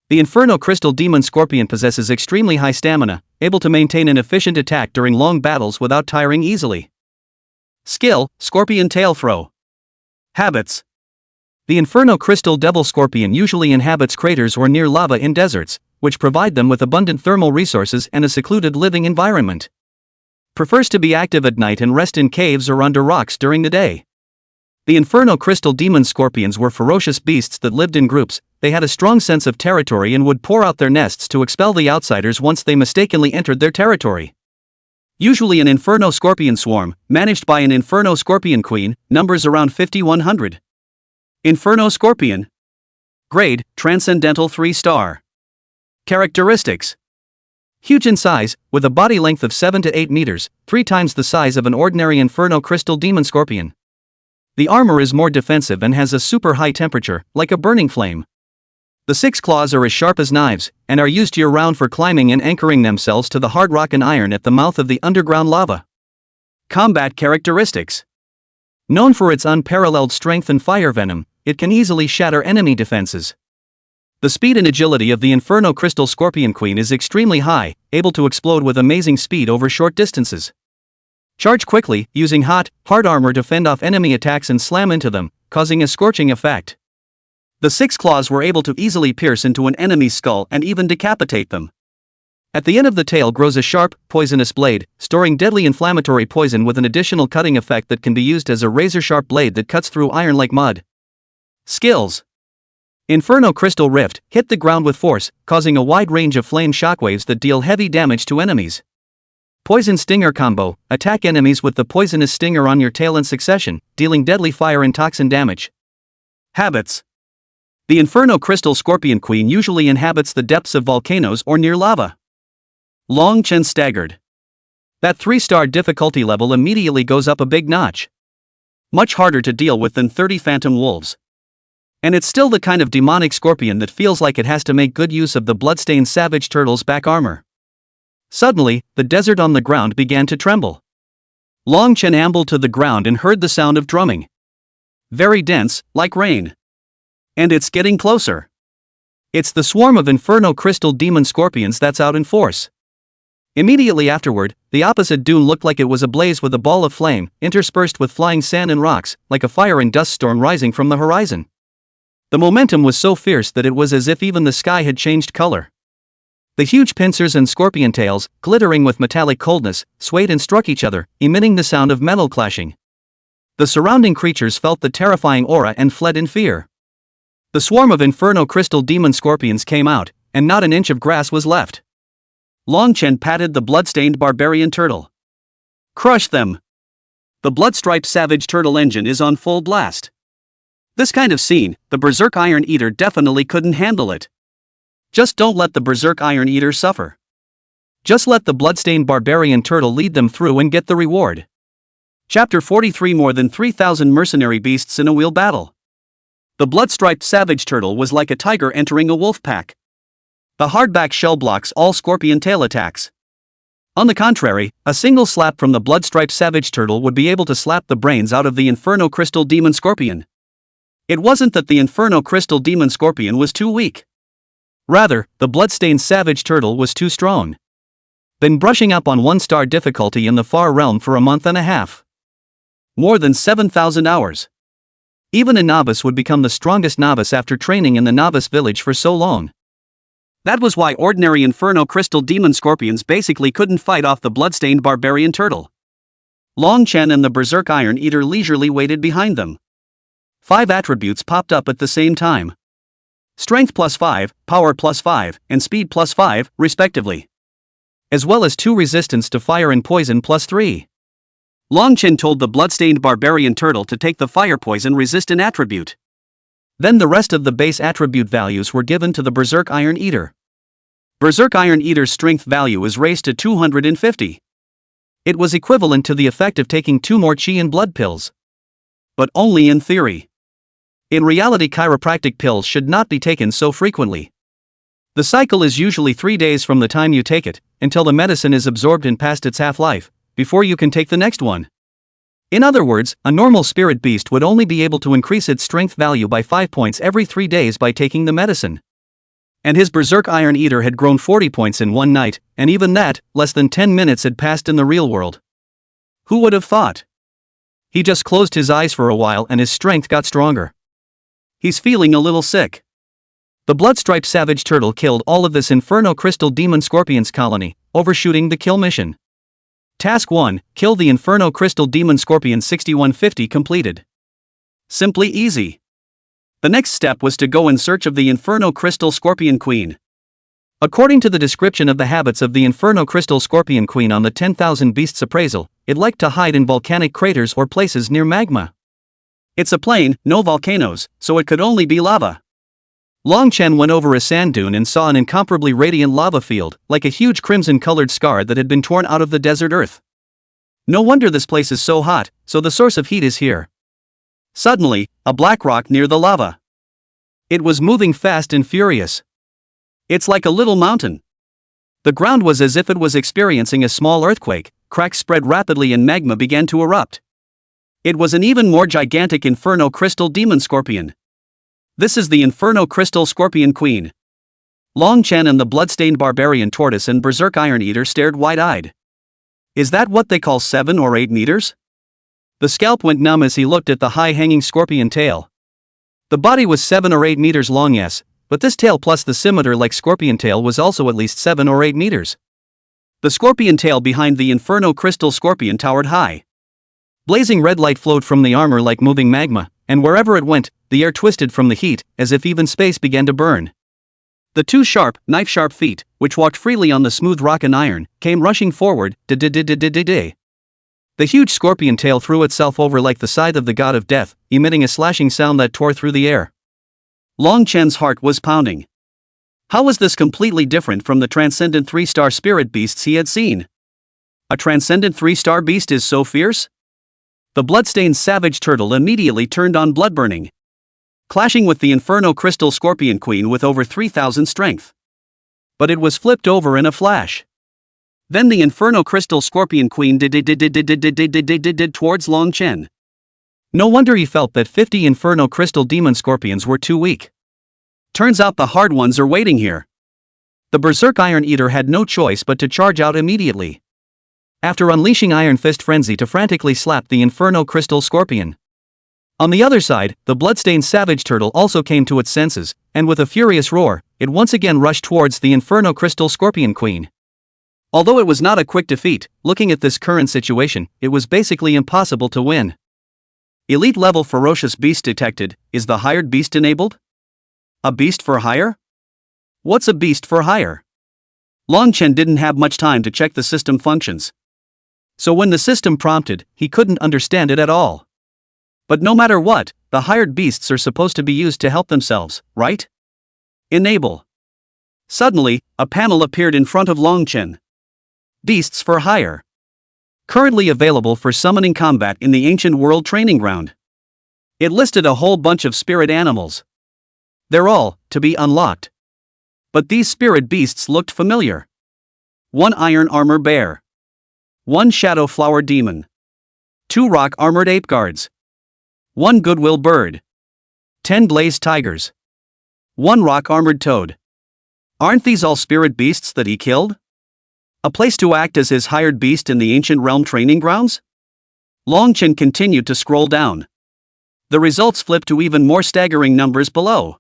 S1: The Inferno Crystal Demon Scorpion possesses extremely high stamina, able to maintain an efficient attack during long battles without tiring easily. Skill, Scorpion Tail Throw. Habits. The Inferno Crystal Devil Scorpion usually inhabits craters or near lava in deserts, which provide them with abundant thermal resources and a secluded living environment. Prefers to be active at night and rest in caves or under rocks during the day. The Inferno Crystal Demon Scorpions were ferocious beasts that lived in groups. They had a strong sense of territory and would pour out their nests to expel the outsiders once they mistakenly entered their territory. Usually an Inferno Scorpion swarm, managed by an Inferno Scorpion Queen, numbers around 5,100. Inferno Scorpion. Grade, Transcendental 3-star. Characteristics. Huge in size, with a body length of 7 to 8 meters, 3 times the size of an ordinary Inferno Crystal Demon Scorpion. The armor is more defensive and has a super high temperature, like a burning flame. The 6 claws are as sharp as knives, and are used year-round for climbing and anchoring themselves to the hard rock and iron at the mouth of the underground lava. Combat characteristics. Known for its unparalleled strength and fire venom, it can easily shatter enemy defenses. The speed and agility of the Inferno Crystal Scorpion Queen is extremely high, able to explode with amazing speed over short distances. Charge quickly, using hard armor to fend off enemy attacks and slam into them, causing a scorching effect. The 6 claws were able to easily pierce into an enemy's skull and even decapitate them. At the end of the tail grows a sharp, poisonous blade, storing deadly inflammatory poison with an additional cutting effect that can be used as a razor-sharp blade that cuts through iron like mud. Skills: Inferno Crystal Rift, hit the ground with force, causing a wide range of flame shockwaves that deal heavy damage to enemies. Poison Stinger Combo, attack enemies with the poisonous stinger on your tail in succession, dealing deadly fire and toxin damage. Habits: The Inferno Crystal Scorpion Queen usually inhabits the depths of volcanoes or near lava. Long Chen Staggered. That 3-star difficulty level immediately goes up a big notch. Much harder to deal with than 30 phantom wolves. And it's still the kind of demonic scorpion that feels like it has to make good use of the bloodstained savage turtle's back armor. Suddenly, the desert on the ground began to tremble. Long Chen ambled to the ground and heard the sound of drumming. Very dense, like rain. And it's getting closer. It's the swarm of Inferno Crystal Demon Scorpions that's out in force. Immediately afterward, the opposite dune looked like it was ablaze with a ball of flame, interspersed with flying sand and rocks, like a fire and dust storm rising from the horizon. The momentum was so fierce that it was as if even the sky had changed color. The huge pincers and scorpion tails, glittering with metallic coldness, swayed and struck each other, emitting the sound of metal clashing. The surrounding creatures felt the terrifying aura and fled in fear. The swarm of Inferno Crystal Demon Scorpions came out, and not an inch of grass was left. Long Chen patted the blood-stained barbarian turtle. Crush them! The blood-striped savage turtle engine is on full blast. This kind of scene, the Berserk Iron Eater definitely couldn't handle it. Just don't let the Berserk Iron Eater suffer. Just let the bloodstained barbarian turtle lead them through and get the reward. Chapter 43: More than 3,000 mercenary beasts in a wheel battle. The blood-striped savage turtle was like a tiger entering a wolf pack. The hardback shell blocks all scorpion tail attacks. On the contrary, a single slap from the blood-striped savage turtle would be able to slap the brains out of the Inferno Crystal Demon Scorpion. It wasn't that the Inferno Crystal Demon Scorpion was too weak. Rather, the bloodstained savage turtle was too strong. Been brushing up on 1-star difficulty in the far realm for a month and a half. More than 7,000 hours. Even a novice would become the strongest novice after training in the novice village for so long. That was why ordinary Inferno Crystal Demon Scorpions basically couldn't fight off the bloodstained barbarian turtle. Long Chen and the Berserk Iron Eater leisurely waited behind them. 5 attributes popped up at the same time. Strength +5, power +5, and speed +5, respectively. As well as 2 resistance to fire and poison +3. Long Chen told the bloodstained barbarian turtle to take the fire poison resistant attribute. Then the rest of the base attribute values were given to the Berserk Iron Eater. Berserk Iron Eater's strength value is raised to 250. It was equivalent to the effect of taking 2 more chi and blood pills. But only in theory. In reality, chiropractic pills should not be taken so frequently. The cycle is usually 3 days from the time you take it, until the medicine is absorbed and past its half-life, before you can take the next one. In other words, a normal spirit beast would only be able to increase its strength value by 5 points every 3 days by taking the medicine. And his Berserk Iron Eater had grown 40 points in one night, and even that, less than 10 minutes had passed in the real world. Who would have thought? He just closed his eyes for a while and his strength got stronger. He's feeling a little sick. The blood-striped savage turtle killed all of this Inferno Crystal Demon Scorpions colony, overshooting the kill mission. Task 1, kill the Inferno Crystal Demon Scorpion 6150 completed. Simply easy. The next step was to go in search of the Inferno Crystal Scorpion Queen. According to the description of the habits of the Inferno Crystal Scorpion Queen on the 10,000 Beasts appraisal, it liked to hide in volcanic craters or places near magma. It's a plain, no volcanoes, so it could only be lava. Long Chen went over a sand dune and saw an incomparably radiant lava field, like a huge crimson-colored scar that had been torn out of the desert earth. No wonder this place is so hot, so the source of heat is here. Suddenly, a black rock near the lava. It was moving fast and furious. It's like a little mountain. The ground was as if it was experiencing a small earthquake, cracks spread rapidly and magma began to erupt. It was an even more gigantic Inferno Crystal Demon Scorpion. This is the Inferno Crystal Scorpion Queen. Long Chen and the bloodstained barbarian tortoise and Berserk Iron Eater stared wide-eyed. Is that what they call 7 or 8 meters? The scalp went numb as he looked at the high-hanging scorpion tail. The body was 7 or 8 meters long, yes, but this tail plus the scimitar-like scorpion tail was also at least 7 or 8 meters. The scorpion tail behind the Inferno Crystal Scorpion towered high. Blazing red light flowed from the armor like moving magma, and wherever it went, the air twisted from the heat, as if even space began to burn. The two sharp, knife-sharp feet, which walked freely on the smooth rock and iron, came rushing forward, da-da-da-da-da-da. The huge scorpion tail threw itself over like the scythe of the god of death, emitting a slashing sound that tore through the air. Long Chen's heart was pounding. How was this completely different from the transcendent 3-star spirit beasts he had seen? A transcendent 3-star beast is so fierce? The bloodstained savage turtle immediately turned on blood-burning, clashing with the Inferno Crystal Scorpion Queen with over 3,000 strength. But it was flipped over in a flash. Then the Inferno Crystal Scorpion Queen did towards Long Chen. No wonder he felt that 50 Inferno Crystal Demon Scorpions were too weak. Turns out the hard ones are waiting here. The Berserk Iron Eater had no choice but to charge out immediately, after unleashing Iron Fist Frenzy to frantically slap the Inferno Crystal Scorpion. On the other side, the bloodstained savage turtle also came to its senses, and with a furious roar, it once again rushed towards the Inferno Crystal Scorpion Queen. Although it was not a quick defeat, looking at this current situation, it was basically impossible to win. Elite level ferocious beast detected. Is the hired beast enabled? A beast for hire? What's a beast for hire? Long Chen didn't have much time to check the system functions. So when the system prompted, he couldn't understand it at all. But no matter what, the hired beasts are supposed to be used to help themselves, right? Enable. Suddenly, a panel appeared in front of Long Chen. Beasts for hire. Currently available for summoning combat in the ancient world training ground. It listed a whole bunch of spirit animals. They're all to be unlocked. But these spirit beasts looked familiar. 1 iron armor bear. 1 shadow flower demon. 2 rock armored ape guards. 1 goodwill bird. 10 blaze tigers. 1 rock armored toad. Aren't these all spirit beasts that he killed? A place to act as his hired beast in the ancient realm training grounds? Long Chen continued to scroll down. The results flipped to even more staggering numbers below.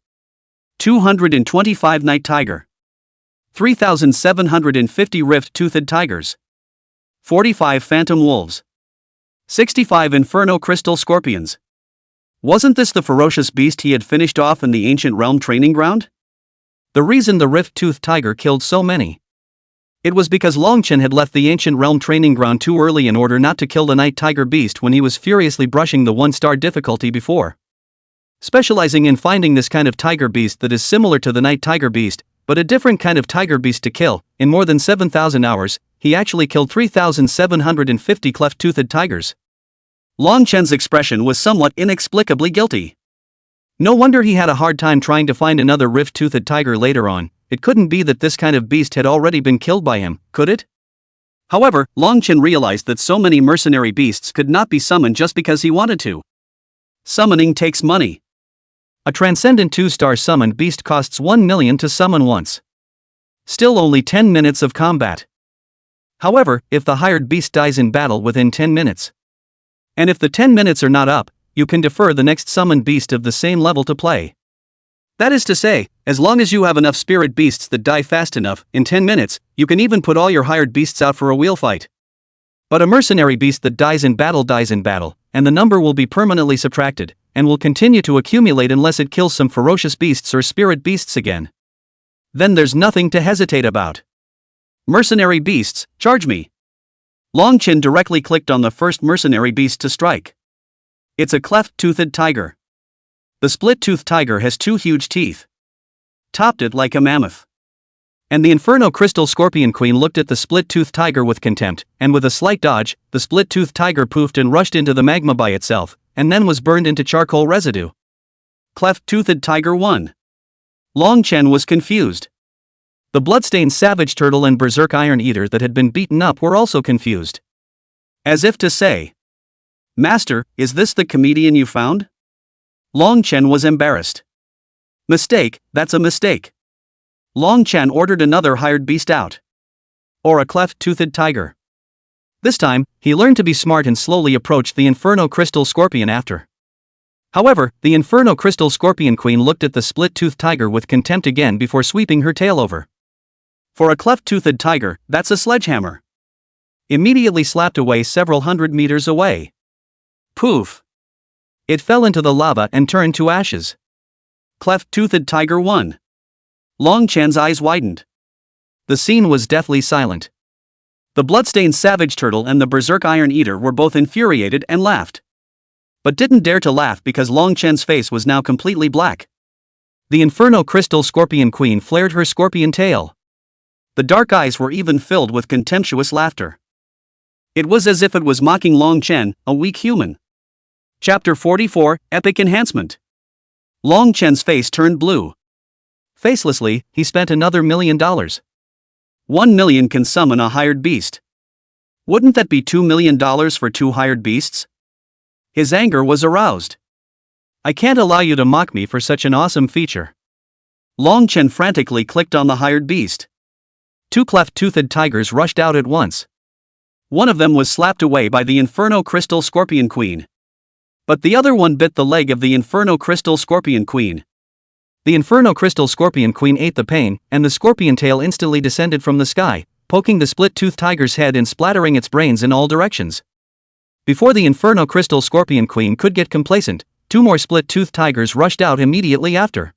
S1: 225 night tiger. 3,750 rift-toothed tigers. 45 phantom wolves. 65 inferno crystal scorpions. Wasn't this the ferocious beast he had finished off in the ancient realm training ground? The reason the rift-toothed tiger killed so many. It was because Long Chen had left the ancient realm training ground too early in order not to kill the night tiger beast when he was furiously brushing the 1-star difficulty before. Specializing in finding this kind of tiger beast that is similar to the night tiger beast, but a different kind of tiger beast to kill, in more than 7,000 hours, he actually killed 3,750 cleft-toothed tigers. Long Chen's expression was somewhat inexplicably guilty. No wonder he had a hard time trying to find another rift-toothed tiger later on. It couldn't be that this kind of beast had already been killed by him, could it? However, Long Chen realized that so many mercenary beasts could not be summoned just because he wanted to. Summoning takes money. A transcendent 2-star summoned beast costs 1 million to summon once. Still only 10 minutes of combat. However, if the hired beast dies in battle within 10 minutes, and if the 10 minutes are not up, you can defer the next summoned beast of the same level to play. That is to say, as long as you have enough spirit beasts that die fast enough, in 10 minutes, you can even put all your hired beasts out for a wheel fight. But a mercenary beast that dies in battle, and the number will be permanently subtracted, and will continue to accumulate unless it kills some ferocious beasts or spirit beasts again. Then there's nothing to hesitate about. Mercenary beasts, charge me. Long Chen directly clicked on the first mercenary beast to strike. It's a cleft-toothed tiger. The split-toothed tiger has 2 huge teeth. Topped it like a mammoth. And the Inferno Crystal Scorpion Queen looked at the split-toothed tiger with contempt, and with a slight dodge, the split-toothed tiger poofed and rushed into the magma by itself, and then was burned into charcoal residue. Cleft-toothed tiger won. Long Chen was confused. The bloodstained savage turtle and berserk iron eater that had been beaten up were also confused. As if to say, "Master, is this the comedian you found?" Long Chen was embarrassed. Mistake, that's a mistake. Long Chen ordered another hired beast out. Or a cleft-toothed tiger. This time, he learned to be smart and slowly approached the Inferno Crystal Scorpion after. However, the Inferno Crystal Scorpion Queen looked at the split-toothed tiger with contempt again before sweeping her tail over. For a cleft-toothed tiger, that's a sledgehammer. Immediately slapped away several hundred meters away. Poof! It fell into the lava and turned to ashes. Cleft-toothed tiger won. Long Chen's eyes widened. The scene was deathly silent. The bloodstained savage turtle and the berserk iron eater were both infuriated and laughed. But didn't dare to laugh because Long Chen's face was now completely black. The Inferno Crystal Scorpion Queen flared her scorpion tail. The dark eyes were even filled with contemptuous laughter. It was as if it was mocking Long Chen, a weak human. Chapter 44, Epic Enhancement. Long Chen's face turned blue. Facelessly, he spent another $1 million. 1 million can summon a hired beast. Wouldn't that be $2 million for 2 hired beasts? His anger was aroused. I can't allow you to mock me for such an awesome feature. Long Chen frantically clicked on the hired beast. 2 cleft-toothed tigers rushed out at once. One of them was slapped away by the Inferno Crystal Scorpion Queen. But the other one bit the leg of the Inferno Crystal Scorpion Queen. The Inferno Crystal Scorpion Queen ate the pain, and the scorpion tail instantly descended from the sky, poking the split-toothed tiger's head and splattering its brains in all directions. Before the Inferno Crystal Scorpion Queen could get complacent, 2 more split-toothed tigers rushed out immediately after.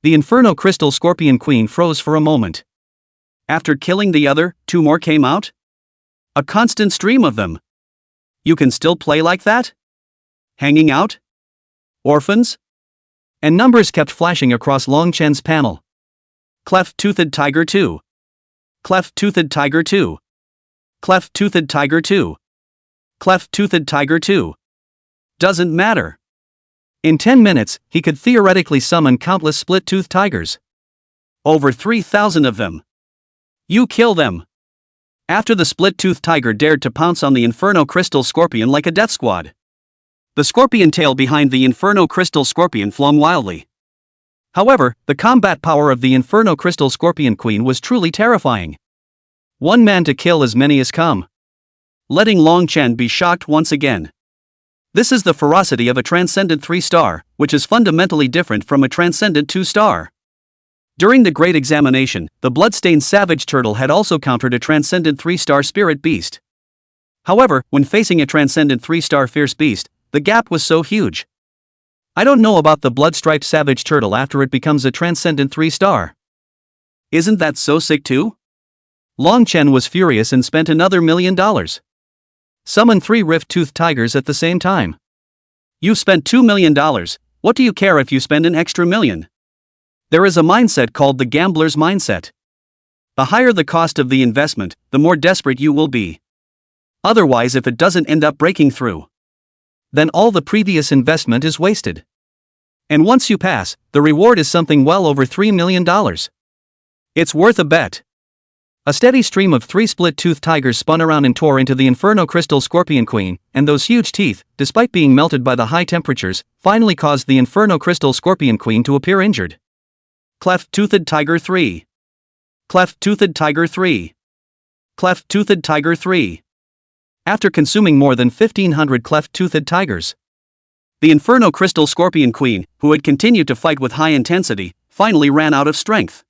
S1: The Inferno Crystal Scorpion Queen froze for a moment. After killing the other, 2 more came out? A constant stream of them. You can still play like that? Hanging out? Orphans? And numbers kept flashing across Long Chen's panel. Cleft-toothed tiger 2. Cleft-toothed tiger 2. Cleft-toothed tiger 2. Cleft-toothed tiger 2. Doesn't matter. In 10 minutes, he could theoretically summon countless split-toothed tigers. Over 3,000 of them. You kill them. After the split-toothed tiger dared to pounce on the Inferno Crystal Scorpion like a death squad. The scorpion tail behind the Inferno Crystal Scorpion flung wildly. However, the combat power of the Inferno Crystal Scorpion Queen was truly terrifying. 1 man to kill as many as come. Letting Long Chen be shocked once again. This is the ferocity of a transcendent 3-star, which is fundamentally different from a transcendent 2-star. During the Great Examination, the bloodstained savage turtle had also countered a transcendent 3-star spirit beast. However, when facing a transcendent 3-star fierce beast, the gap was so huge. I don't know about the blood-striped savage turtle after it becomes a transcendent 3-star. Isn't that so sick too? Long Chen was furious and spent another $1 million. Summon 3 rift-toothed tigers at the same time. You've spent $2 million, what do you care if you spend an extra $1 million? There is a mindset called the gambler's mindset. The higher the cost of the investment, the more desperate you will be. Otherwise, if it doesn't end up breaking through, then all the previous investment is wasted. And once you pass, the reward is something well over $3 million. It's worth a bet. A steady stream of 3 split-toothed tigers spun around and tore into the Inferno Crystal Scorpion Queen, and those huge teeth, despite being melted by the high temperatures, finally caused the Inferno Crystal Scorpion Queen to appear injured. Cleft-toothed tiger 3. Cleft-toothed tiger 3. Cleft-toothed tiger 3. After consuming more than 1,500 cleft-toothed tigers, the Inferno Crystal Scorpion Queen, who had continued to fight with high intensity, finally ran out of strength.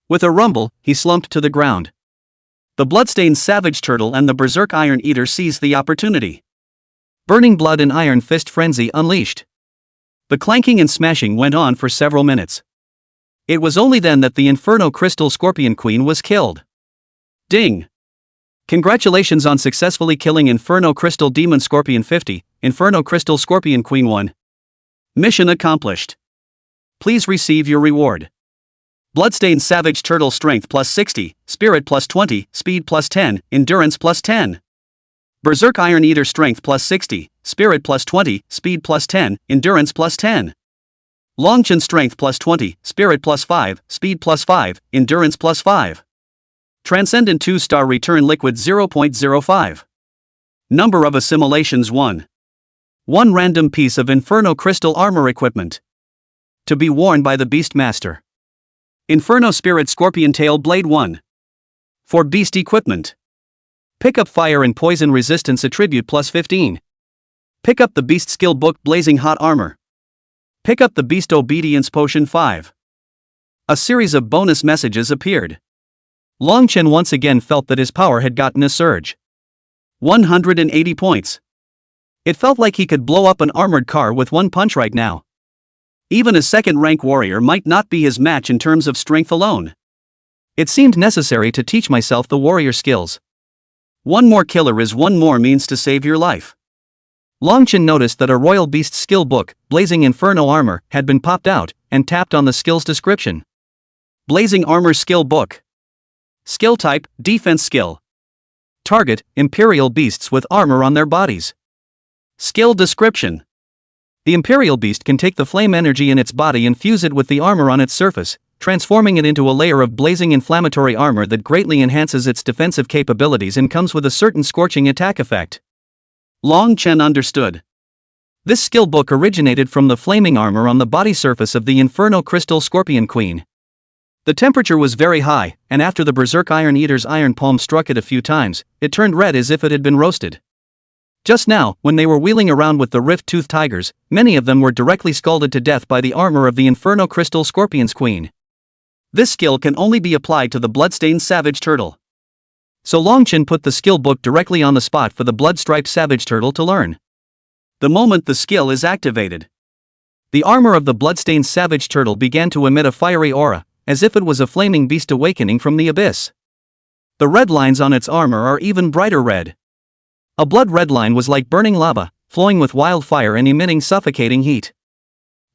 S1: With a rumble, he slumped to the ground. The bloodstained savage turtle and the berserk iron eater seized the opportunity. Burning blood and iron fist frenzy unleashed. The clanking and smashing went on for several minutes. It was only then that the Inferno Crystal Scorpion Queen was killed. Ding! Congratulations on successfully killing Inferno Crystal Demon Scorpion 50, Inferno Crystal Scorpion Queen 1. Mission accomplished. Please receive your reward. Bloodstained Savage Turtle Strength plus 60, Spirit plus 20, Speed plus 10, Endurance plus 10. Berserk Iron Eater Strength plus 60, Spirit plus 20, Speed plus 10, Endurance plus 10. Long Chen Strength plus 20, Spirit plus 5, Speed plus 5, Endurance plus 5. Transcendent 2-star Return Liquid 0.05. Number of assimilations 1. 1 random piece of Inferno Crystal Armor Equipment. To be worn by the Beastmaster. Inferno Spirit Scorpion Tail Blade 1. For Beast Equipment. Pick up Fire and Poison Resistance Attribute plus 15. Pick up the Beast Skill Book Blazing Hot Armor. Pick up the Beast Obedience Potion 5. A series of bonus messages appeared. Long Chen once again felt that his power had gotten a surge. 180 points. It felt like he could blow up an armored car with one punch right now. Even a second-rank warrior might not be his match in terms of strength alone. It seemed necessary to teach myself the warrior skills. One more killer is one more means to save your life. Long Chen noticed that a royal beast skill book, Blazing Inferno Armor, had been popped out, and tapped on the skill's description. Blazing Armor Skill Book. Skill type, Defense Skill. Target, Imperial Beasts with armor on their bodies. Skill description. The Imperial Beast can take the flame energy in its body and fuse it with the armor on its surface, transforming it into a layer of blazing inflammatory armor that greatly enhances its defensive capabilities and comes with a certain scorching attack effect. Long Chen understood. This skill book originated from the flaming armor on the body surface of the Inferno Crystal Scorpion Queen. The temperature was very high, and after the Berserk Iron Eater's iron palm struck it a few times, it turned red as if it had been roasted. Just now, when they were wheeling around with the rift-toothed tigers, many of them were directly scalded to death by the armor of the Inferno Crystal Scorpion's Queen. This skill can only be applied to the bloodstained savage turtle. So Long Chen put the skill book directly on the spot for the blood-striped savage turtle to learn. The moment the skill is activated, the armor of the bloodstained savage turtle began to emit a fiery aura, as if it was a flaming beast awakening from the abyss. The red lines on its armor are even brighter red. A blood red line was like burning lava, flowing with wildfire and emitting suffocating heat.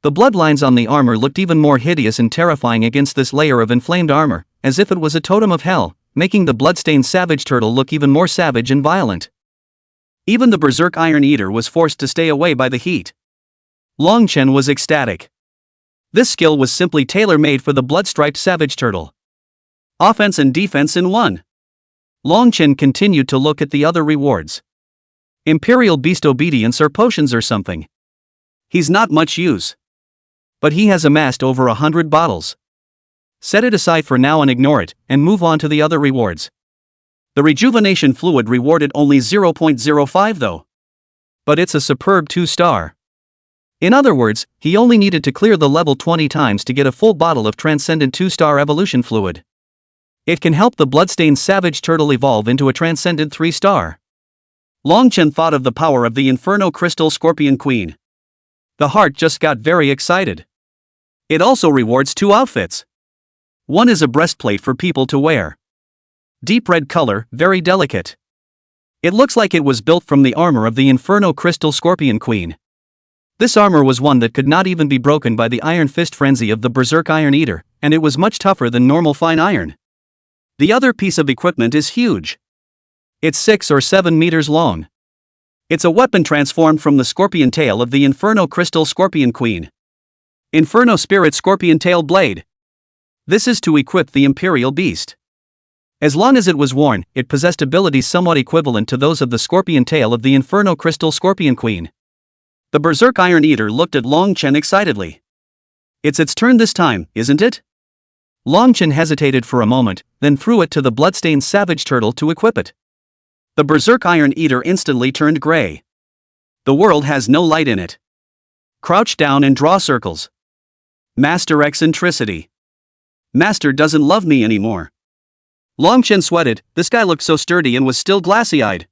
S1: The bloodlines on the armor looked even more hideous and terrifying against this layer of inflamed armor, as if it was a totem of hell, making the bloodstained savage turtle look even more savage and violent. Even the Berserk Iron Eater was forced to stay away by the heat. Long Chen was ecstatic. This skill was simply tailor-made for the blood-striped savage turtle. Offense and defense in one. Long Chen continued to look at the other rewards. Imperial Beast Obedience or potions or something. He's not much use. But he has amassed over 100 bottles. Set it aside for now and ignore it, and move on to the other rewards. The rejuvenation fluid rewarded only 0.05 though. But it's a superb 2-star. In other words, he only needed to clear the level 20 times to get a full bottle of transcendent 2-star evolution fluid. It can help the bloodstained savage turtle evolve into a transcendent 3-star. Long Chen thought of the power of the Inferno Crystal Scorpion Queen. The heart just got very excited. It also rewards 2 outfits. One is a breastplate for people to wear. Deep red color, very delicate. It looks like it was built from the armor of the Inferno Crystal Scorpion Queen. This armor was one that could not even be broken by the iron fist frenzy of the Berserk Iron Eater, and it was much tougher than normal fine iron. The other piece of equipment is huge. It's 6 or 7 meters long. It's a weapon transformed from the scorpion tail of the Inferno Crystal Scorpion Queen. Inferno Spirit Scorpion Tail Blade. This is to equip the Imperial Beast. As long as it was worn, it possessed abilities somewhat equivalent to those of the scorpion tail of the Inferno Crystal Scorpion Queen. The Berserk Iron Eater looked at Long Chen excitedly. It's its turn this time, isn't it? Long Chen hesitated for a moment, then threw it to the bloodstained savage turtle to equip it. The Berserk Iron Eater instantly turned gray. The world has no light in it. Crouch down and draw circles. Master eccentricity. Master doesn't love me anymore. Long Chen sweated. This guy looked so sturdy and was still glassy-eyed.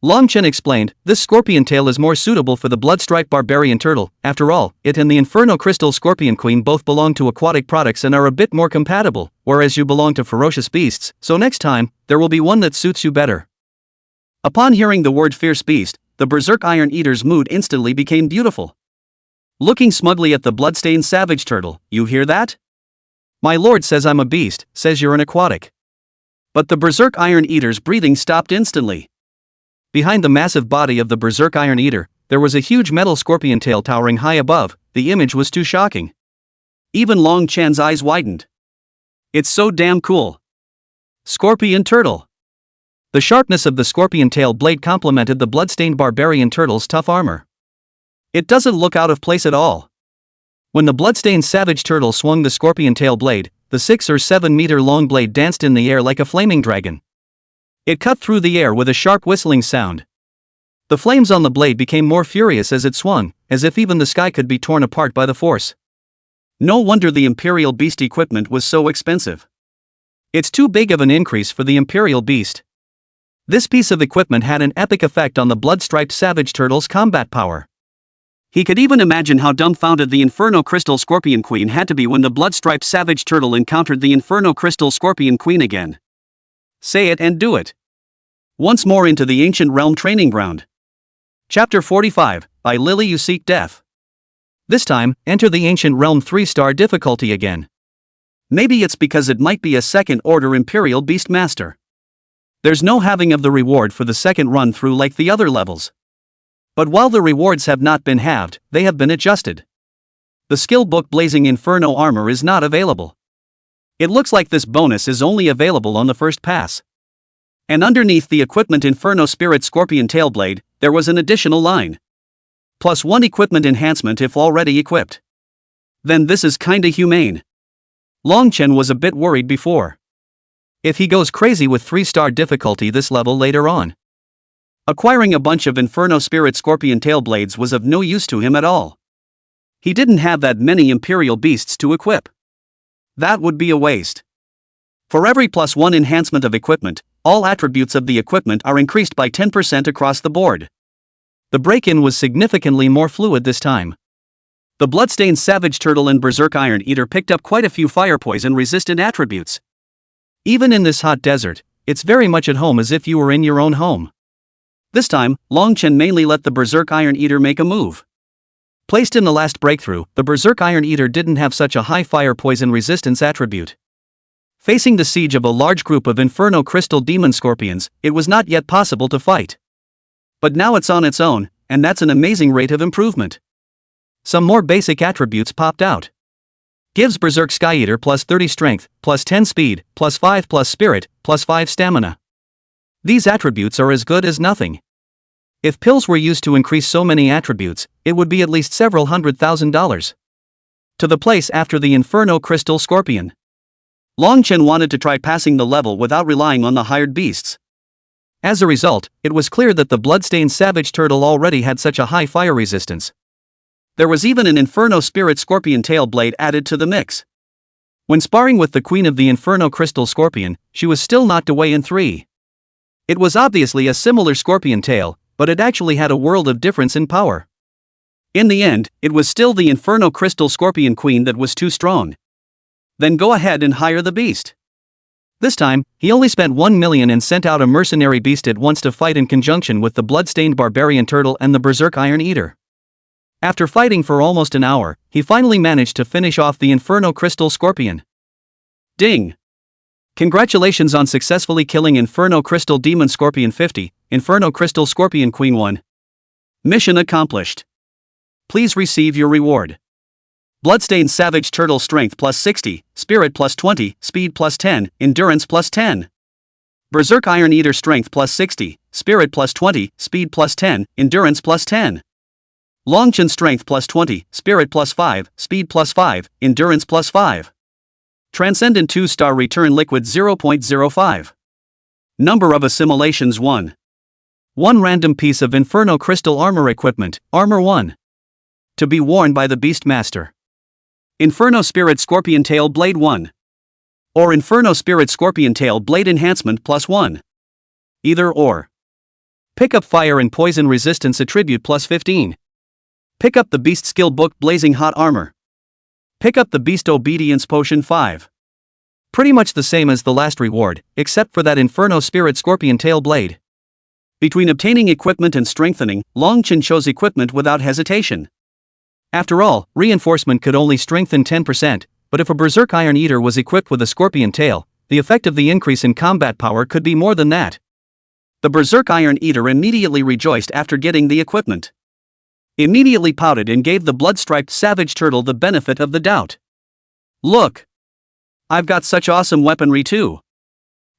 S1: Long Chen explained, this scorpion tail is more suitable for the blood-striped barbarian turtle. After all, it and the Inferno Crystal Scorpion Queen both belong to aquatic products and are a bit more compatible, whereas you belong to ferocious beasts, so next time, there will be one that suits you better. Upon hearing the word fierce beast, the Berserk Iron Eater's mood instantly became beautiful. Looking smugly at the bloodstained savage turtle, you hear that? My lord says I'm a beast, says you're an aquatic. But the Berserk Iron Eater's breathing stopped instantly. Behind the massive body of the Berserk Iron Eater, there was a huge metal scorpion tail towering high above. The image was too shocking. Even Long Chen's eyes widened. It's so damn cool. Scorpion turtle. The sharpness of the scorpion tail blade complemented the bloodstained barbarian turtle's tough armor. It doesn't look out of place at all. When the bloodstained savage turtle swung the scorpion tail blade, the 6 or 7 meter long blade danced in the air like a flaming dragon. It cut through the air with a sharp whistling sound. The flames on the blade became more furious as it swung, as if even the sky could be torn apart by the force. No wonder the Imperial Beast equipment was so expensive. It's too big of an increase for the Imperial Beast. This piece of equipment had an epic effect on the blood-striped Savage Turtle's combat power. He could even imagine how dumbfounded the Inferno Crystal Scorpion Queen had to be when the blood-striped Savage Turtle encountered the Inferno Crystal Scorpion Queen again. Say it and do it. Once more into the Ancient Realm Training Ground. Chapter 45, by Lily You Seek Death. This time, enter the Ancient Realm 3-star difficulty again. Maybe it's because it might be a second-order Imperial Beast Master. There's no halving of the reward for the second run-through like the other levels. But while the rewards have not been halved, they have been adjusted. The skill book Blazing Inferno Armor is not available. It looks like this bonus is only available on the first pass. And underneath the equipment Inferno Spirit Scorpion Tailblade, there was an additional line. +1 equipment enhancement if already equipped. Then this is kinda humane. Longchen was a bit worried before. If he goes crazy with 3-star difficulty this level later on, acquiring a bunch of Inferno Spirit Scorpion Tailblades was of no use to him at all. He didn't have that many Imperial Beasts to equip. That would be a waste. For every +1 enhancement of equipment, all attributes of the equipment are increased by 10% across the board. The break-in was significantly more fluid this time. The Bloodstained Savage Turtle and Berserk Iron Eater picked up quite a few fire poison resistant attributes. Even in this hot desert, it's very much at home as if you were in your own home. This time, Longchen mainly let the Berserk Iron Eater make a move. Placed in the last breakthrough, the Berserk Iron Eater didn't have such a high fire poison resistance attribute. Facing the siege of a large group of Inferno Crystal Demon Scorpions, it was not yet possible to fight. But now it's on its own, and that's an amazing rate of improvement. Some more basic attributes popped out. Gives Berserk Sky Eater +30 strength, +10 speed, +5 spirit, +5 stamina. These attributes are as good as nothing. If pills were used to increase so many attributes, it would be at least several $100,000. To the place after the Inferno Crystal Scorpion. Longchen wanted to try passing the level without relying on the hired beasts. As a result, it was clear that the Bloodstained Savage Turtle already had such a high fire resistance. There was even an Inferno Spirit Scorpion Tailblade added to the mix. When sparring with the Queen of the Inferno Crystal Scorpion, she was still knocked away in 3. It was obviously a similar scorpion tail, but it actually had a world of difference in power. In the end, it was still the Inferno Crystal Scorpion Queen that was too strong. Then go ahead and hire the beast. This time, he only spent 1 million and sent out a mercenary beast at once to fight in conjunction with the Bloodstained Barbarian Turtle and the Berserk Iron Eater. After fighting for almost an hour, he finally managed to finish off the Inferno Crystal Scorpion. Ding! Congratulations on successfully killing Inferno Crystal Demon Scorpion 50, Inferno Crystal Scorpion Queen 1. Mission accomplished. Please receive your reward. Bloodstained Savage Turtle Strength +60, Spirit +20, Speed +10, Endurance +10. Berserk Iron Eater Strength +60, Spirit +20, Speed +10, Endurance +10. Longchen Strength +20, Spirit +5, Speed +5, Endurance +5. Transcendent 2-star Return Liquid 0.05. Number of assimilations 1. 1 random piece of Inferno Crystal Armor Equipment, Armor 1. To be worn by the Beastmaster. Inferno Spirit Scorpion Tail Blade 1. Or Inferno Spirit Scorpion Tail Blade Enhancement +1. Either or. Pick up Fire and Poison Resistance Attribute +15. Pick up the Beast Skill Book Blazing Hot Armor. Pick up the Beast Obedience Potion 5. Pretty much the same as the last reward, except for that Inferno Spirit Scorpion Tail Blade. Between obtaining equipment and strengthening, Longchen chose equipment without hesitation. After all, reinforcement could only strengthen 10%, but if a Berserk Iron Eater was equipped with a Scorpion Tail, the effect of the increase in combat power could be more than that. The Berserk Iron Eater immediately rejoiced after getting the equipment. Immediately pouted and gave the blood-striped Savage Turtle the benefit of the doubt. Look! I've got such awesome weaponry too.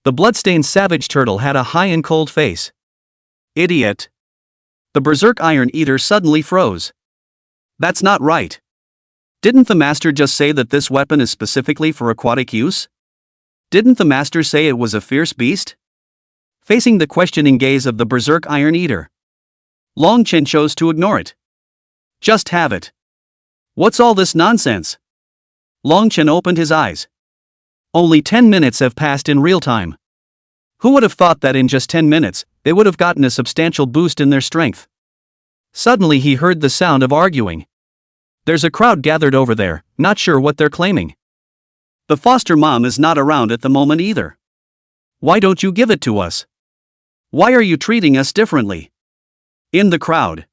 S1: The Bloodstained Savage Turtle had a high and cold face. Idiot! The Berserk Iron Eater suddenly froze. That's not right. Didn't the master just say that this weapon is specifically for aquatic use? Didn't the master say it was a fierce beast? Facing the questioning gaze of the Berserk Iron Eater, Longchen chose to ignore it. Just have it. What's all this nonsense? Longchen opened his eyes. Only 10 minutes have passed in real time. Who would have thought that in just 10 minutes, they would have gotten a substantial boost in their strength? Suddenly he heard the sound of arguing. There's a crowd gathered over there, not sure what they're claiming. The foster mom is not around at the moment either. Why don't you give it to us? Why are you treating us differently? In the crowd.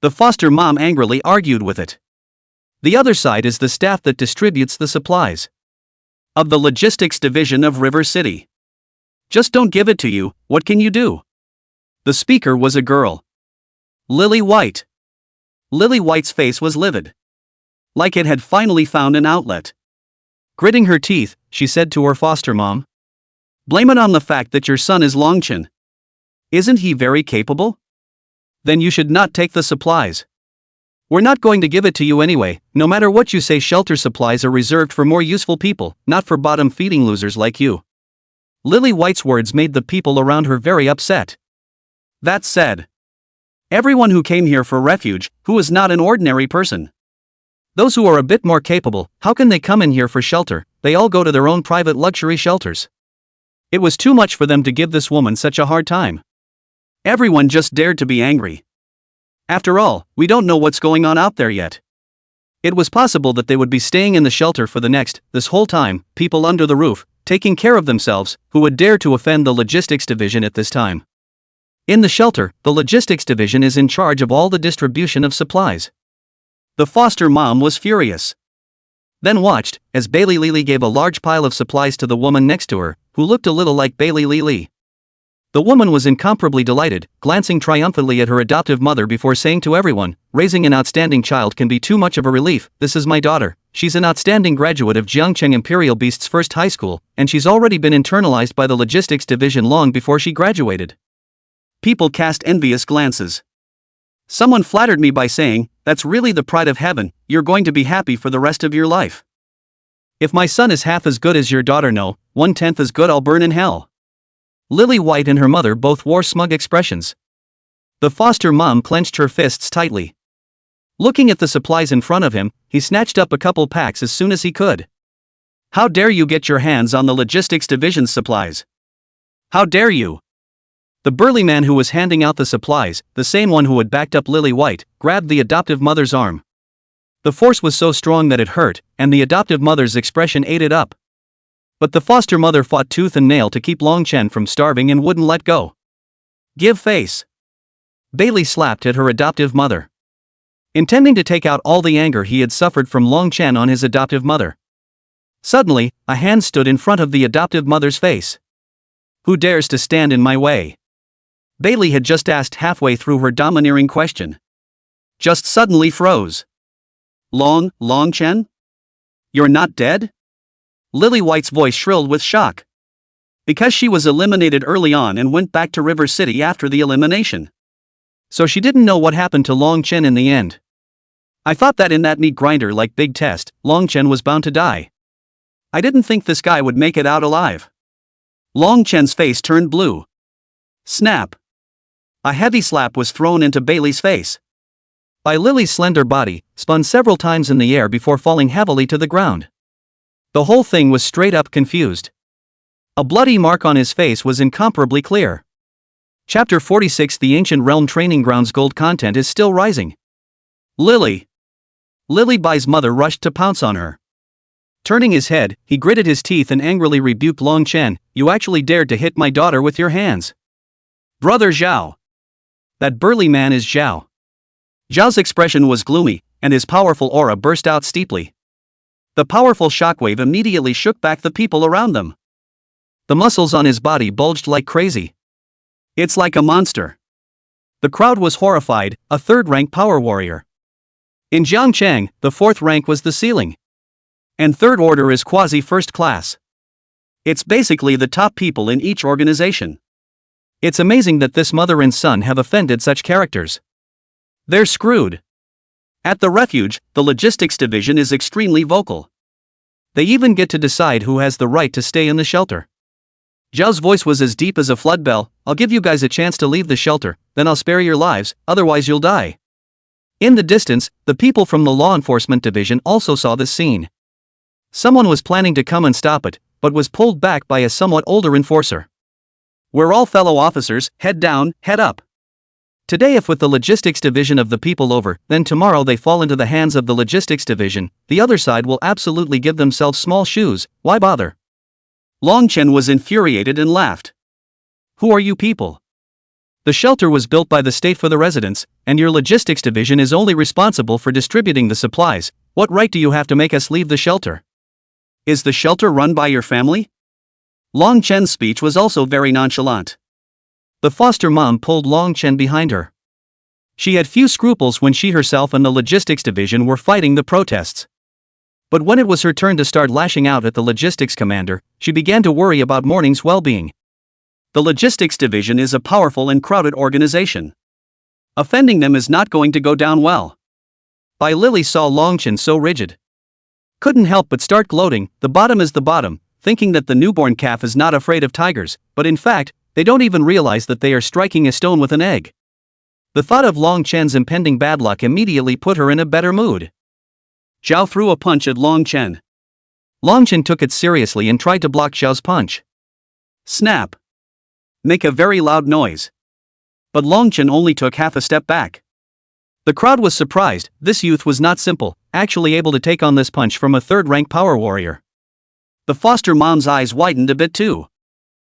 S1: The foster mom angrily argued with it. The other side is the staff that distributes the supplies. Of the logistics division of River City. Just don't give it to you, what can you do? The speaker was a girl. Lily White. Lily White's face was livid. Like it had finally found an outlet. Gritting her teeth, she said to her foster mom. Blame it on the fact that your son is Longchen. Isn't he very capable? Then you should not take the supplies. We're not going to give it to you anyway, no matter what you say. Shelter supplies are reserved for more useful people, not for bottom-feeding losers like you. Lily White's words made the people around her very upset. That said, everyone who came here for refuge, who is not an ordinary person. Those who are a bit more capable, how can they come in here for shelter? They all go to their own private luxury shelters. It was too much for them to give this woman such a hard time. Everyone just dared to be angry. After all, we don't know what's going on out there yet. It was possible that they would be staying in the shelter for this whole time, people under the roof, taking care of themselves, who would dare to offend the logistics division at this time. In the shelter, the logistics division is in charge of all the distribution of supplies. The foster mom was furious. Then watched, as Bailey Lily gave a large pile of supplies to the woman next to her, who looked a little like Bailey Lily. The woman was incomparably delighted, glancing triumphantly at her adoptive mother before saying to everyone, raising an outstanding child can be too much of a relief. This is my daughter. She's an outstanding graduate of Jiangcheng Imperial Beast's first high school, and she's already been internalized by the logistics division long before she graduated. People cast envious glances. Someone flattered me by saying, that's really the pride of heaven, you're going to be happy for the rest of your life. If my son is half as good as your daughter, no, 1/10 as good, I'll burn in hell. Lily White and her mother both wore smug expressions. The foster mom clenched her fists tightly. Looking at the supplies in front of him, he snatched up a couple packs as soon as he could. How dare you get your hands on the logistics division's supplies? How dare you? The burly man who was handing out the supplies, the same one who had backed up Lily White, grabbed the adoptive mother's arm. The force was so strong that it hurt, and the adoptive mother's expression ate it up. But the foster mother fought tooth and nail to keep Longchen from starving and wouldn't let go. Give face. Bailey slapped at her adoptive mother, intending to take out all the anger he had suffered from Longchen on his adoptive mother. Suddenly, a hand stood in front of the adoptive mother's face. Who dares to stand in my way? Bailey had just asked halfway through her domineering question. Just suddenly froze. Longchen? You're not dead? Lily White's voice shrilled with shock. Because she was eliminated early on and went back to River City after the elimination. So she didn't know what happened to Longchen in the end. I thought that in that meat grinder like big test, Longchen was bound to die. I didn't think this guy would make it out alive. Longchen's face turned blue. Snap. A heavy slap was thrown into Bailey's face. By Lily's slender body, spun several times in the air before falling heavily to the ground. The whole thing was straight up confused. A bloody mark on his face was incomparably clear. Chapter 46. The Ancient Realm Training Grounds. Gold content is still rising. Lily. Lily Bai's mother rushed to pounce on her. Turning his head, he gritted his teeth and angrily rebuked Longchen, you actually dared to hit my daughter with your hands. Brother Zhao. That burly man is Zhao. Zhao's expression was gloomy, and his powerful aura burst out steeply. The powerful shockwave immediately shook back the people around them. The muscles on his body bulged like crazy. It's like a monster. The crowd was horrified, a third-rank power warrior. In Jiangcheng, the fourth rank was the ceiling. And third order is quasi-first class. It's basically the top people in each organization. It's amazing that this mother and son have offended such characters. They're screwed. At the refuge, the logistics division is extremely vocal. They even get to decide who has the right to stay in the shelter. Zhao's voice was as deep as a flood bell. I'll give you guys a chance to leave the shelter, then I'll spare your lives, otherwise you'll die. In the distance, the people from the law enforcement division also saw this scene. Someone was planning to come and stop it, but was pulled back by a somewhat older enforcer. "We're all fellow officers, head down, head up. Today if with the logistics division of the people over, then tomorrow they fall into the hands of the logistics division, the other side will absolutely give themselves small shoes, why bother?" Long Chen was infuriated and laughed. "Who are you people? The shelter was built by the state for the residents, and your logistics division is only responsible for distributing the supplies. What right do you have to make us leave the shelter? Is the shelter run by your family?" Long Chen's speech was also very nonchalant. The foster mom pulled Long Chen behind her. She had few scruples when she herself and the logistics division were fighting the protests. But when it was her turn to start lashing out at the logistics commander, she began to worry about Morning's well-being. The logistics division is a powerful and crowded organization. Offending them is not going to go down well. Bai Lily saw Long Chen so rigid. Couldn't help but start gloating. The bottom is the bottom, thinking that the newborn calf is not afraid of tigers, but in fact, they don't even realize that they are striking a stone with an egg. The thought of Long Chen's impending bad luck immediately put her in a better mood. Zhao threw a punch at Long Chen. Long Chen took it seriously and tried to block Zhao's punch. Snap! Make a very loud noise. But Long Chen only took half a step back. The crowd was surprised. This youth was not simple, actually able to take on this punch from a third-rank power warrior. The foster mom's eyes widened a bit too.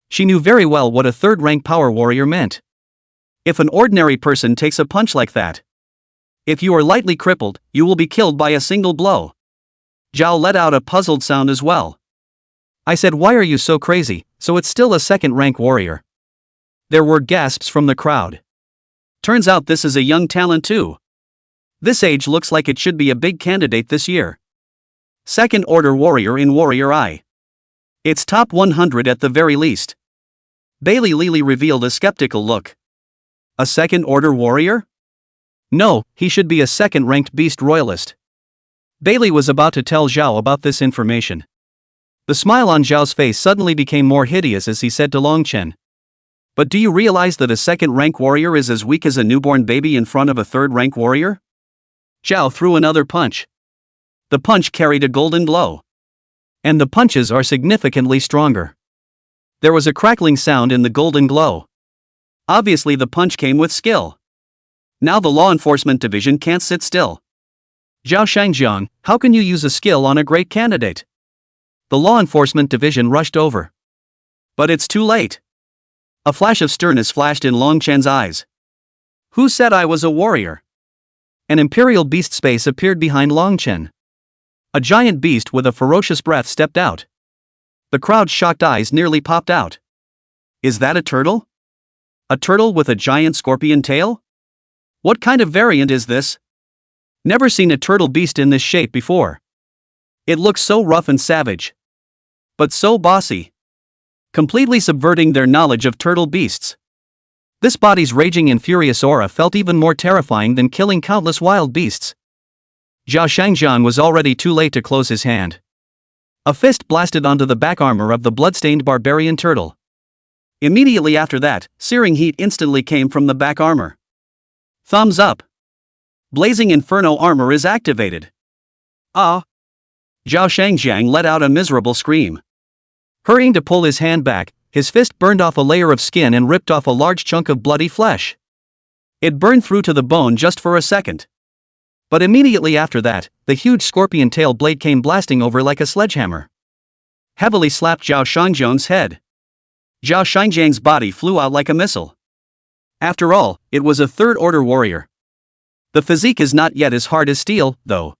S1: She knew very well what a third-rank power warrior meant. If an ordinary person takes a punch like that, if you are lightly crippled, you will be killed by a single blow. Zhao let out a puzzled sound as well. I said, why are you so crazy? So it's still a second-rank warrior. There were gasps from the crowd. Turns out this is a young talent too. This age looks like it should be a big candidate this year. Second-order warrior in Warrior Eye. It's top 100 at the very least. Bailey Lily revealed a skeptical look. A second-order warrior? No, he should be a second-ranked beast royalist. Bailey was about to tell Zhao about this information. The smile on Zhao's face suddenly became more hideous as he said to Long Chen. But do you realize that a second-rank warrior is as weak as a newborn baby in front of a third-rank warrior? Zhao threw another punch. The punch carried a golden glow. And the punches are significantly stronger. There was a crackling sound in the golden glow. Obviously the punch came with skill. Now the law enforcement division can't sit still. Zhao Shangjiang, how can you use a skill on a great candidate? The law enforcement division rushed over. But it's too late. A flash of sternness flashed in Long Chen's eyes. Who said I was a warrior? An imperial beast space appeared behind Long Chen. A giant beast with a ferocious breath stepped out. The crowd's shocked eyes nearly popped out. Is that a turtle? A turtle with a giant scorpion tail? What kind of variant is this? Never seen a turtle beast in this shape before. It looks so rough and savage. But so bossy. Completely subverting their knowledge of turtle beasts. This body's raging and furious aura felt even more terrifying than killing countless wild beasts. Zhao Shangjiang was already too late to close his hand. A fist blasted onto the back armor of the bloodstained barbarian turtle. Immediately after that, searing heat instantly came from the back armor. Thumbs up. Blazing Inferno armor is activated. Ah! Zhao Shangjiang let out a miserable scream. Hurrying to pull his hand back, his fist burned off a layer of skin and ripped off a large chunk of bloody flesh. It burned through to the bone just for a second. But immediately after that, the huge scorpion tail blade came blasting over like a sledgehammer. Heavily slapped Zhao Shangjiang's head. Zhao Shangjiang's body flew out like a missile. After all, it was a third-order warrior. The physique is not yet as hard as steel, though.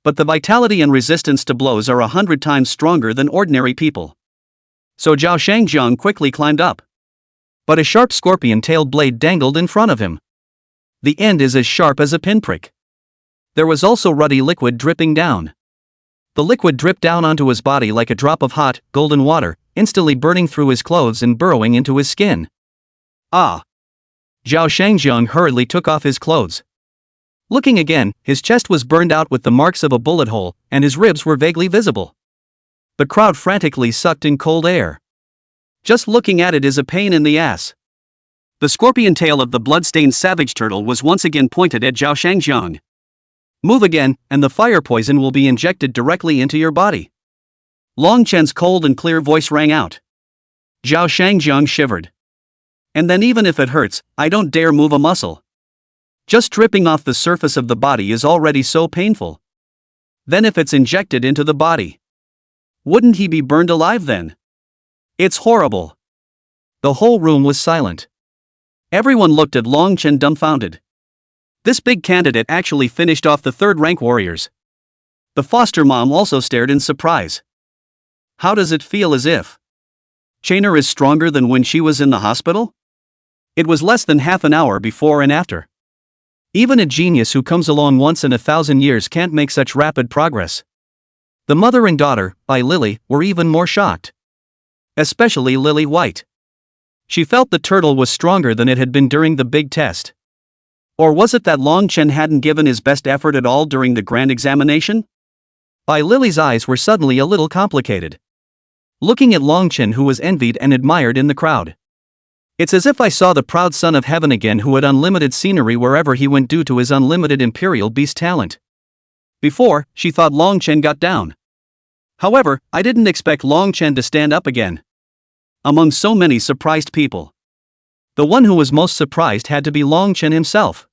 S1: But the vitality and resistance to blows are 100 times stronger than ordinary people. So Zhao Shangjiang quickly climbed up. But a sharp scorpion-tailed blade dangled in front of him. The end is as sharp as a pinprick. There was also ruddy liquid dripping down. The liquid dripped down onto his body like a drop of hot, golden water, instantly burning through his clothes and burrowing into his skin. Ah! Zhao Shangjiang hurriedly took off his clothes. Looking again, his chest was burned out with the marks of a bullet hole, and his ribs were vaguely visible. The crowd frantically sucked in cold air. Just looking at it is a pain in the ass. The scorpion tail of the blood-stained savage turtle was once again pointed at Zhao Shangjiang. Move again, and the fire poison will be injected directly into your body. Long Chen's cold and clear voice rang out. Zhao Shangjiang shivered. And then even if it hurts, I don't dare move a muscle. Just dripping off the surface of the body is already so painful. Then if it's injected into the body, wouldn't he be burned alive then? It's horrible. The whole room was silent. Everyone looked at Long Chen dumbfounded. This big candidate actually finished off the third-rank warriors. The foster mom also stared in surprise. How does it feel as if Chainer is stronger than when she was in the hospital? It was less than half an hour before and after. Even a genius who comes along once in 1,000 years can't make such rapid progress. The mother and daughter, by Lily, were even more shocked. Especially Lily White. She felt the turtle was stronger than it had been during the big test. Or was it that Long Chen hadn't given his best effort at all during the grand examination? Bai Lily's eyes were suddenly a little complicated. Looking at Long Chen, who was envied and admired in the crowd. It's as if I saw the proud son of heaven again, who had unlimited scenery wherever he went due to his unlimited imperial beast talent. Before, she thought Long Chen got down. However, I didn't expect Long Chen to stand up again. Among so many surprised people, the one who was most surprised had to be Long Chen himself.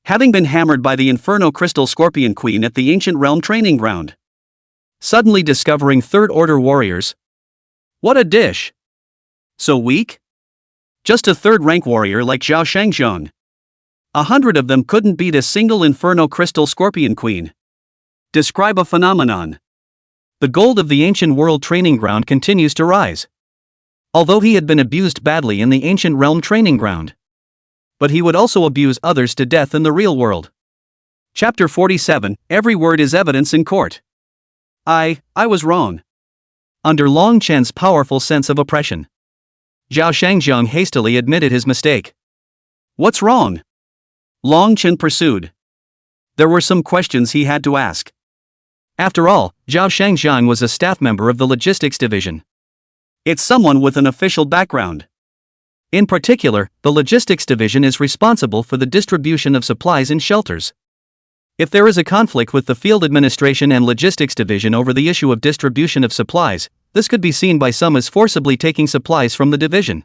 S1: Having been hammered by the Inferno Crystal Scorpion Queen at the Ancient Realm training ground. Suddenly discovering third-order warriors. What a dish! So weak? Just a third-rank warrior like Zhao Shangjiang. 100 of them couldn't beat a single Inferno Crystal Scorpion Queen. Describe a phenomenon. The gold of the ancient world training ground continues to rise. Although he had been abused badly in the ancient realm training ground. But he would also abuse others to death in the real world. Chapter 47, Every word is evidence in court. I was wrong. Under Long Chen's powerful sense of oppression, Zhao Shangjiang hastily admitted his mistake. What's wrong? Long Chen pursued. There were some questions he had to ask. After all, Zhao Shangjiang was a staff member of the logistics division. It's someone with an official background. In particular, the logistics division is responsible for the distribution of supplies in shelters. If there is a conflict with the field administration and logistics division over the issue of distribution of supplies, this could be seen by some as forcibly taking supplies from the division.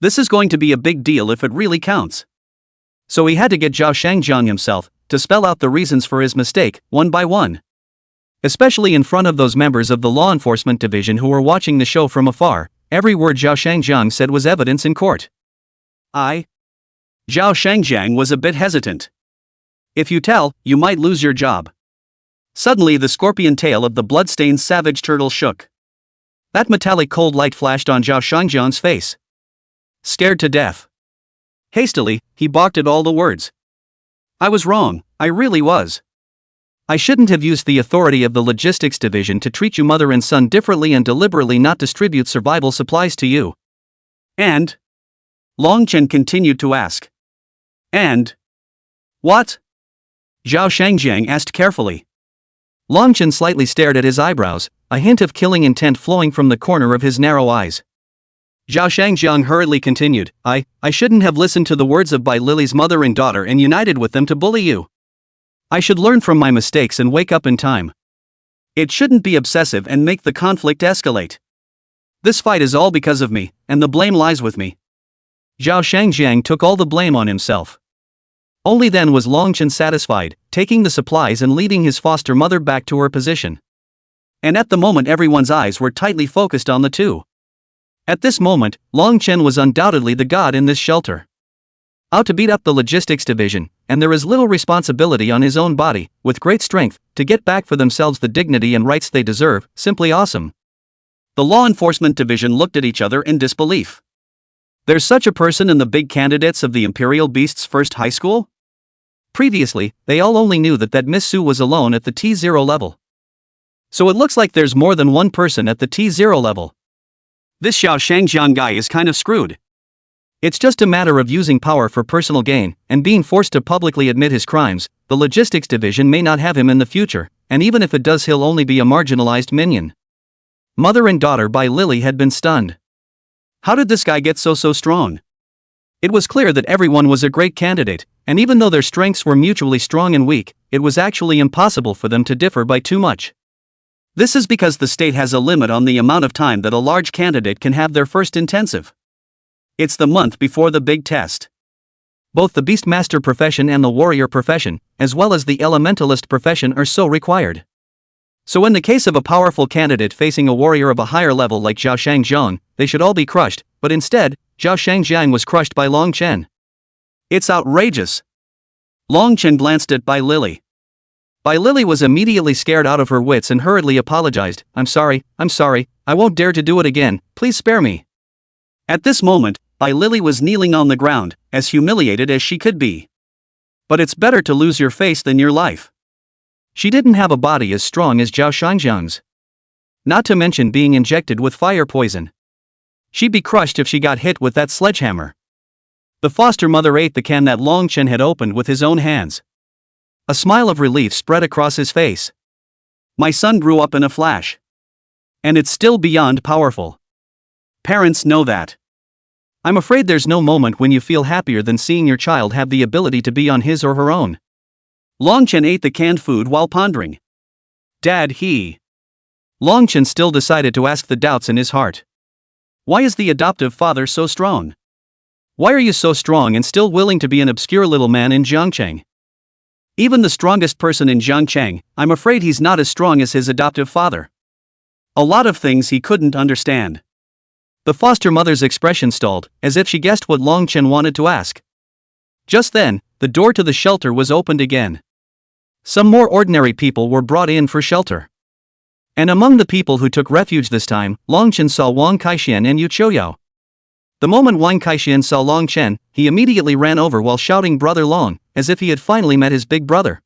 S1: This is going to be a big deal if it really counts. So he had to get Zhao Shangjiang himself to spell out the reasons for his mistake, one by one. Especially in front of those members of the law enforcement division who were watching the show from afar. Every word Zhao Shangjiang said was evidence in court. Zhao Shangjiang was a bit hesitant. If you tell, you might lose your job. Suddenly the scorpion tail of the blood-stained savage turtle shook. That metallic cold light flashed on Zhao Shangjiang's face. Scared to death. Hastily, he balked at all the words. I was wrong, I really was. I shouldn't have used the authority of the logistics division to treat you mother and son differently and deliberately not distribute survival supplies to you. And? Long Chen continued to ask. And? What? Zhao Shangjiang asked carefully. Long Chen slightly stared at his eyebrows, a hint of killing intent flowing from the corner of his narrow eyes. Zhao Shangjiang hurriedly continued, I shouldn't have listened to the words of Bai Lily's mother and daughter and united with them to bully you. I should learn from my mistakes and wake up in time. It shouldn't be obsessive and make the conflict escalate. This fight is all because of me, and the blame lies with me. Zhao Shangjiang took all the blame on himself. Only then was Long Chen satisfied, taking the supplies and leading his foster mother back to her position. And at the moment everyone's eyes were tightly focused on the two. At this moment, Long Chen was undoubtedly the god in this shelter. Out to beat up the logistics division, and there is little responsibility on his own body, with great strength, to get back for themselves the dignity and rights they deserve, simply awesome. The law enforcement division looked at each other in disbelief. There's such a person in the big candidates of the Imperial Beast's first high school? Previously, they all only knew that Miss Su was alone at the T0 level. So it looks like there's more than one person at the T0 level. This Zhao Shangjiang guy is kind of screwed. It's just a matter of using power for personal gain, and being forced to publicly admit his crimes. The logistics division may not have him in the future, and even if it does he'll only be a marginalized minion. Mother and daughter by Lily had been stunned. How did this guy get so strong? It was clear that everyone was a great candidate, and even though their strengths were mutually strong and weak, it was actually impossible for them to differ by too much. This is because the state has a limit on the amount of time that a large candidate can have their first intensive. It's the month before the big test. Both the Beastmaster profession and the warrior profession, as well as the elementalist profession, are so required. So in the case of a powerful candidate facing a warrior of a higher level like Zhao Shangjiang, they should all be crushed, but instead, Zhao Shangjiang was crushed by Long Chen. It's outrageous. Long Chen glanced at Bai Lily. Bai Lily was immediately scared out of her wits and hurriedly apologized. I'm sorry, I won't dare to do it again, please spare me. At this moment, Bai Lily was kneeling on the ground, as humiliated as she could be. But it's better to lose your face than your life. She didn't have a body as strong as Zhao Shangjiang's. Not to mention being injected with fire poison. She'd be crushed if she got hit with that sledgehammer. The foster mother ate the can that Long Chen had opened with his own hands. A smile of relief spread across his face. My son grew up in a flash. And it's still beyond powerful. Parents know that. I'm afraid there's no moment when you feel happier than seeing your child have the ability to be on his or her own. Long Chen ate the canned food while pondering. Dad, Long Chen still decided to ask the doubts in his heart. Why is the adoptive father so strong? Why are you so strong and still willing to be an obscure little man in Jiangcheng? Even the strongest person in Jiangcheng, I'm afraid he's not as strong as his adoptive father. A lot of things he couldn't understand. The foster mother's expression stalled, as if she guessed what Long Chen wanted to ask. Just then, the door to the shelter was opened again. Some more ordinary people were brought in for shelter. And among the people who took refuge this time, Long Chen saw Wang Kaixian and Yu Qiuyao. The moment Wang Kaixian saw Long Chen, he immediately ran over while shouting "Brother Long," as if he had finally met his big brother.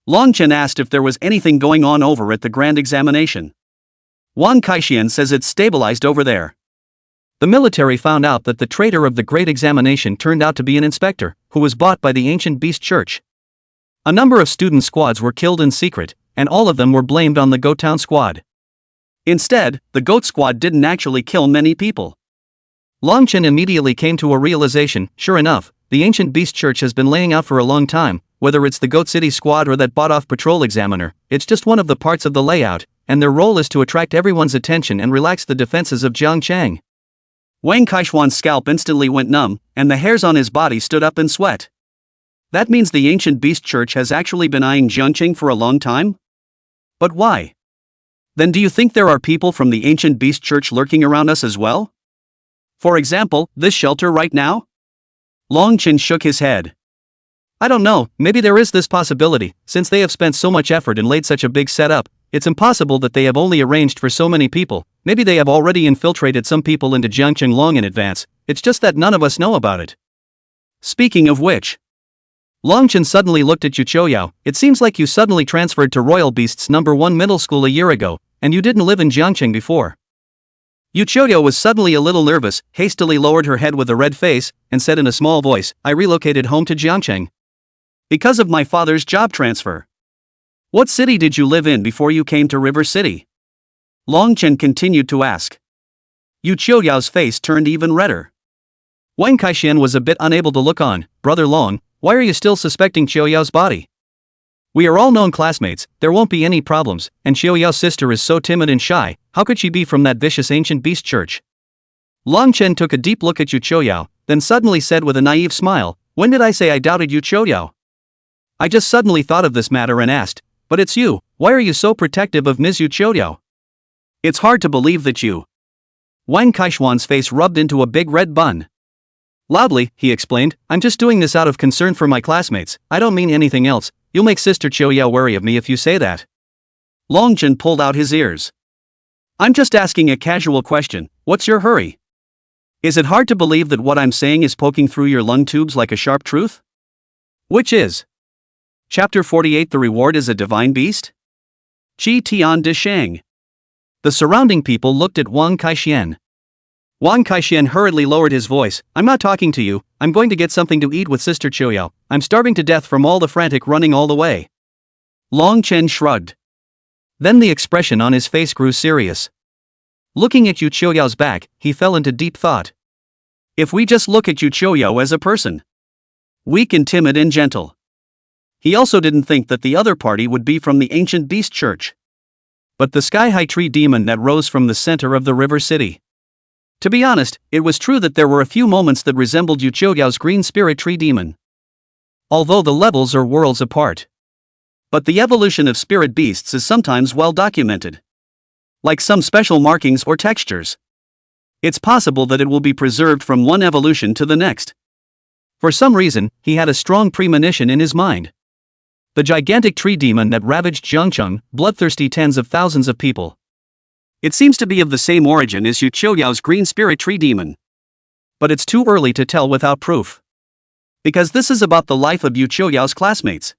S1: Long Chen asked if there was anything going on over at the grand examination. Wang Kaixian says it's stabilized over there. The military found out that the traitor of the great examination turned out to be an inspector, who was bought by the ancient beast church. A number of student squads were killed in secret, and all of them were blamed on the Goat Town squad. Instead, the Goat squad didn't actually kill many people. Long Chen immediately came to a realization. Sure enough, the ancient beast church has been laying out for a long time, whether it's the Goat City squad or that bought-off patrol examiner, it's just one of the parts of the layout, and their role is to attract everyone's attention and relax the defenses of Jiangcheng. Wang Kaixian's scalp instantly went numb, and the hairs on his body stood up in sweat. That means the ancient beast church has actually been eyeing Jiangcheng for a long time? But why? Then do you think there are people from the ancient beast church lurking around us as well? For example, this shelter right now? Long Chen shook his head. I don't know, maybe there is this possibility. Since they have spent so much effort and laid such a big setup, it's impossible that they have only arranged for so many people. Maybe they have already infiltrated some people into Jiangcheng long in advance, it's just that none of us know about it. Speaking of which, Long Chen suddenly looked at Yu Qiuyao. It seems like you suddenly transferred to Royal Beast's #1 middle school a year ago, and you didn't live in Jiangcheng before. Yu Qiuyao was suddenly a little nervous, hastily lowered her head with a red face, and said in a small voice, I relocated home to Jiangcheng. Because of my father's job transfer. What city did you live in before you came to River City? Long Chen continued to ask. Yu Qiuyao's face turned even redder. Wang Kaixian was a bit unable to look on. Brother Long, why are you still suspecting Qiuyao's body? We are all known classmates, there won't be any problems, and Qiuyao's sister is so timid and shy, how could she be from that vicious ancient beast church? Long Chen took a deep look at Yu Qiuyao, then suddenly said with a naive smile, when did I say I doubted Yu Qiuyao? I just suddenly thought of this matter and asked, but it's you, why are you so protective of Ms. Yu Qiuyao? It's hard to believe that you. Wang Kaixian's face rubbed into a big red bun. Loudly, he explained, I'm just doing this out of concern for my classmates, I don't mean anything else, you'll make Sister Qiuyao worry of me if you say that. Long Chen pulled out his ears. I'm just asking a casual question, what's your hurry? Is it hard to believe that what I'm saying is poking through your lung tubes like a sharp truth? Which is? Chapter 48 The Reward is a Divine Beast? Qi Tian De Sheng. The surrounding people looked at Wang Kaixian. Wang Kaixian hurriedly lowered his voice, I'm not talking to you, I'm going to get something to eat with Sister Qiuyao, I'm starving to death from all the frantic running all the way. Long Chen shrugged. Then the expression on his face grew serious. Looking at Yu Qiuyao's back, he fell into deep thought. If we just look at Yu Qiuyao as a person, weak and timid and gentle. He also didn't think that the other party would be from the ancient beast church. but the sky-high tree demon that rose from the center of the river city. To be honest, it was true that there were a few moments that resembled Yu Chogyu's green spirit tree demon, although the levels are worlds apart. But the evolution of spirit beasts is sometimes well documented, like some special markings or textures. It's possible that it will be preserved from one evolution to the next. For some reason, he had a strong premonition in his mind. The gigantic tree demon that ravaged Jiangcheng, bloodthirsty tens of thousands of people. It seems to be of the same origin as Yu Chogyu's green spirit tree demon. But it's too early to tell without proof, because this is about the life of Yu Chogyu's classmates.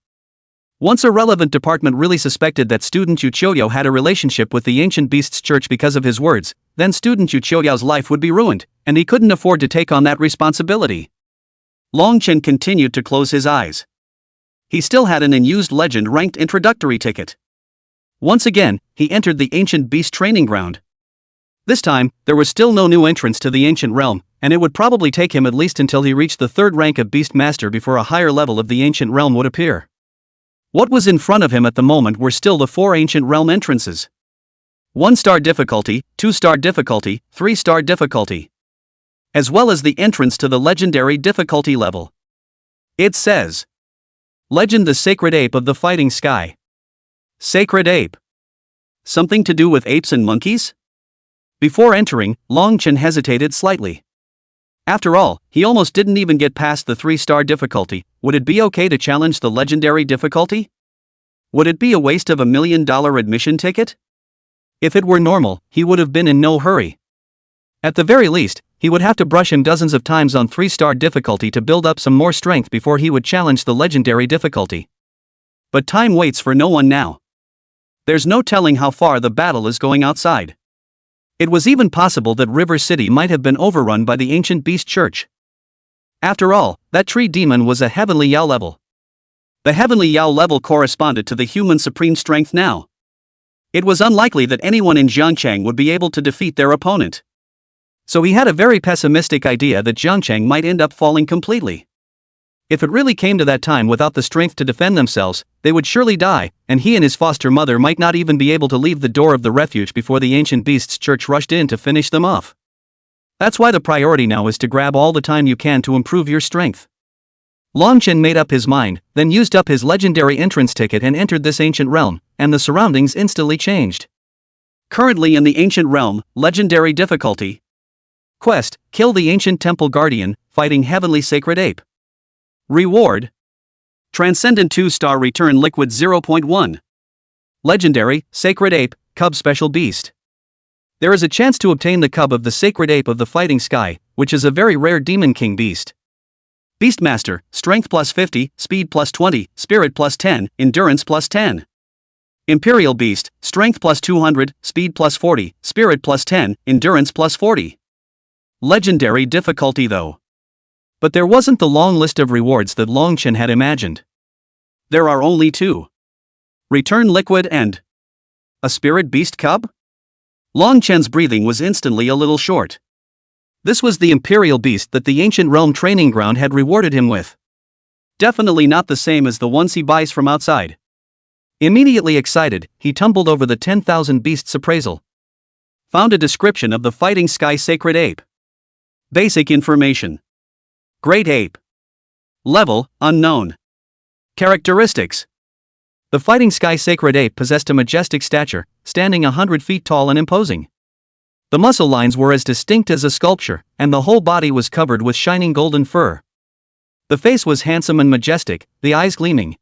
S1: Once a relevant department really suspected that student Yu Choyu had a relationship with the ancient beast's church because of his words, then student Yu Choyu's life would be ruined, and he couldn't afford to take on that responsibility. Long Chen continued to close his eyes. He still had an unused legend-ranked introductory ticket. Once again, he entered the ancient beast training ground. This time, there was still no new entrance to the ancient realm, and it would probably take him at least until he reached the third rank of beast master before a higher level of the ancient realm would appear. What was in front of him at the moment were still the 4 ancient realm entrances. 1-star difficulty, 2-star difficulty, 3-star difficulty, as well as the entrance to the legendary difficulty level. It says, Legend: the Sacred Ape of the Fighting Sky. Sacred Ape. Something to do with apes and monkeys? Before entering, Long Chen hesitated slightly. After all, he almost didn't even get past the 3-star difficulty. Would it be okay to challenge the legendary difficulty? Would it be a waste of $1 million admission ticket? If it were normal, he would have been in no hurry. At the very least, he would have to brush him dozens of times on 3-star difficulty to build up some more strength before he would challenge the legendary difficulty. But time waits for no one now. There's no telling how far the battle is going outside. It was even possible that River City might have been overrun by the ancient beast church. After all, that tree demon was a heavenly Yao level. The heavenly Yao level corresponded to the human supreme strength now. It was unlikely that anyone in Jiangcheng would be able to defeat their opponent. So he had a very pessimistic idea that Jiangcheng might end up falling completely. If it really came to that time without the strength to defend themselves, they would surely die, and he and his foster mother might not even be able to leave the door of the refuge before the ancient beast's church rushed in to finish them off. That's why the priority now is to grab all the time you can to improve your strength. Long Chen made up his mind, then used up his legendary entrance ticket and entered this ancient realm, and the surroundings instantly changed. Currently in the ancient realm, legendary difficulty. Quest: kill the ancient temple guardian, fighting heavenly sacred ape. Reward: Transcendent 2-star return liquid 0.1. Legendary, Sacred Ape, Cub Special Beast. There is a chance to obtain the cub of the Sacred Ape of the Fighting Sky, which is a very rare Demon King beast. Beastmaster: Strength plus 50, Speed plus 20, Spirit plus 10, Endurance plus 10. Imperial Beast: Strength plus 200, Speed plus 40, Spirit plus 10, Endurance plus 40. Legendary difficulty though. But there wasn't the long list of rewards that Long Chen had imagined. There are only 2. Return liquid and a spirit beast cub? Long Chen's breathing was instantly a little short. This was the imperial beast that the ancient realm training ground had rewarded him with. Definitely not the same as the ones he buys from outside. Immediately excited, he tumbled over the 10,000 beasts appraisal. Found a description of the Fighting Sky Sacred Ape. Basic information. Great Ape. Level: unknown. Characteristics: the Fighting Sky Sacred Ape possessed a majestic stature, standing 100 feet tall and imposing. The muscle lines were as distinct as a sculpture, and the whole body was covered with shining golden fur. The face was handsome and majestic, the eyes gleaming.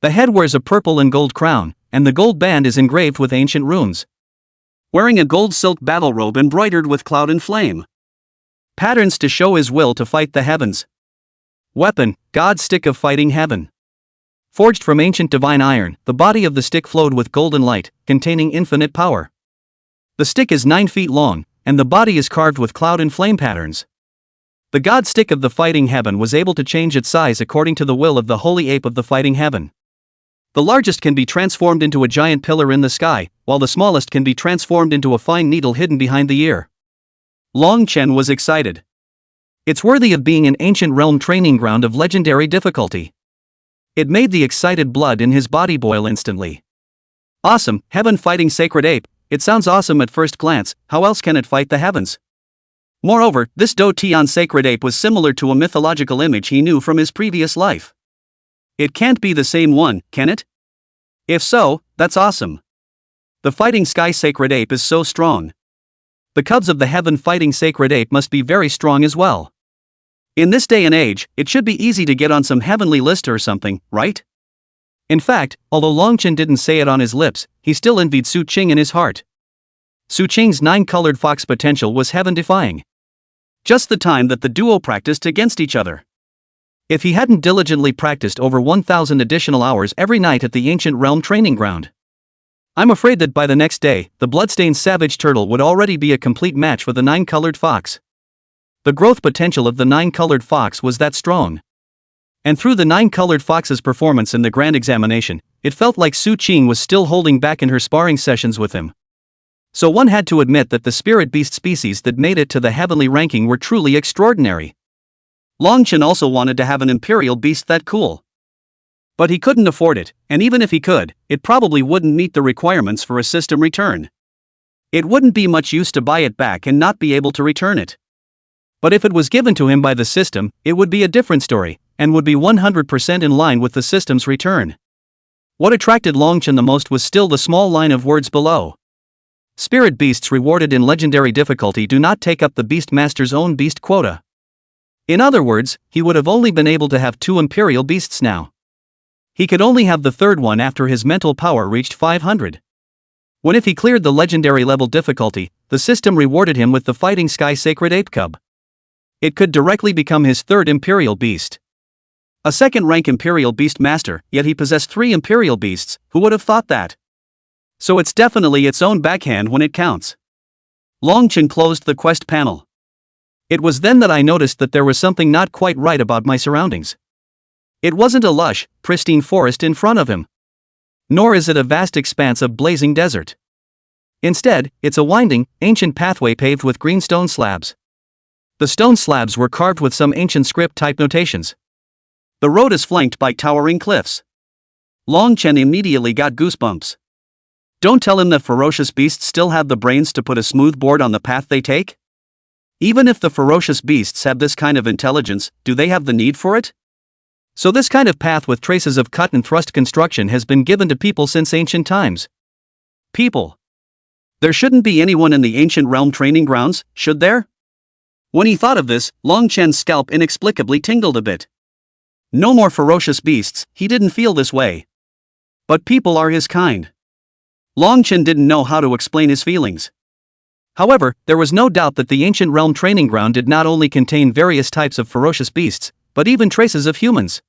S1: The head wears a purple and gold crown, and the gold band is engraved with ancient runes. Wearing a gold silk battle robe embroidered with cloud and flame. Patterns to show his will to fight the heavens. Weapon: God's Stick of Fighting Heaven. Forged from ancient divine iron, the body of the stick flowed with golden light, containing infinite power. The stick is 9 feet long, and the body is carved with cloud and flame patterns. The God Stick of the Fighting Heaven was able to change its size according to the will of the Holy Ape of the Fighting Heaven. The largest can be transformed into a giant pillar in the sky, while the smallest can be transformed into a fine needle hidden behind the ear. Long Chen was excited. It's worthy of being an ancient realm training ground of legendary difficulty. It made the excited blood in his body boil instantly. Awesome, heaven fighting sacred ape. It sounds awesome at first glance, how else can it fight the heavens? Moreover, this Do-Tian sacred ape was similar to a mythological image he knew from his previous life. It can't be the same one, can it? If so, that's awesome. The fighting sky sacred ape is so strong. The cubs of the heaven fighting sacred ape must be very strong as well. In this day and age, it should be easy to get on some heavenly list or something, right? In fact, although Longchen didn't say it on his lips, he still envied Su Qing in his heart. Su Qing's 9-colored fox potential was heaven-defying. Just the time that the duo practiced against each other. If he hadn't diligently practiced over 1,000 additional hours every night at the ancient realm training ground, I'm afraid that by the next day, the bloodstained savage turtle would already be a complete match for the 9-colored fox. The growth potential of the 9-colored fox was that strong. And through the 9-colored fox's performance in the grand examination, it felt like Su Qing was still holding back in her sparring sessions with him. So one had to admit that the spirit beast species that made it to the heavenly ranking were truly extraordinary. Longchen also wanted to have an imperial beast that cool. But he couldn't afford it, and even if he could, it probably wouldn't meet the requirements for a system return. It wouldn't be much use to buy it back and not be able to return it. But if it was given to him by the system, it would be a different story, and would be 100% in line with the system's return. What attracted Longchen the most was still the small line of words below. Spirit beasts rewarded in legendary difficulty do not take up the beast master's own beast quota. In other words, he would have only been able to have 2 imperial beasts now. He could only have the third one after his mental power reached 500. When if he cleared the legendary level difficulty, the system rewarded him with the fighting sky sacred ape cub. It could directly become his third imperial beast. A second-rank imperial beast master, yet he possessed 3 imperial beasts. Who would have thought that? So it's definitely its own backhand when it counts. Longchen closed the quest panel. It was then that I noticed that there was something not quite right about my surroundings. It wasn't a lush, pristine forest in front of him. Nor is it a vast expanse of blazing desert. Instead, it's a winding, ancient pathway paved with green stone slabs. The stone slabs were carved with some ancient script-type notations. The road is flanked by towering cliffs. Longchen immediately got goosebumps. Don't tell him that ferocious beasts still have the brains to put a smooth board on the path they take? Even if the ferocious beasts have this kind of intelligence, do they have the need for it? So this kind of path with traces of cut and thrust construction has been given to people since ancient times. People. There shouldn't be anyone in the ancient realm training grounds, should there? When he thought of this, Longchen's scalp inexplicably tingled a bit. No more ferocious beasts, he didn't feel this way. But people are his kind. Longchen didn't know how to explain his feelings. However, there was no doubt that the ancient realm training ground did not only contain various types of ferocious beasts, but even traces of humans.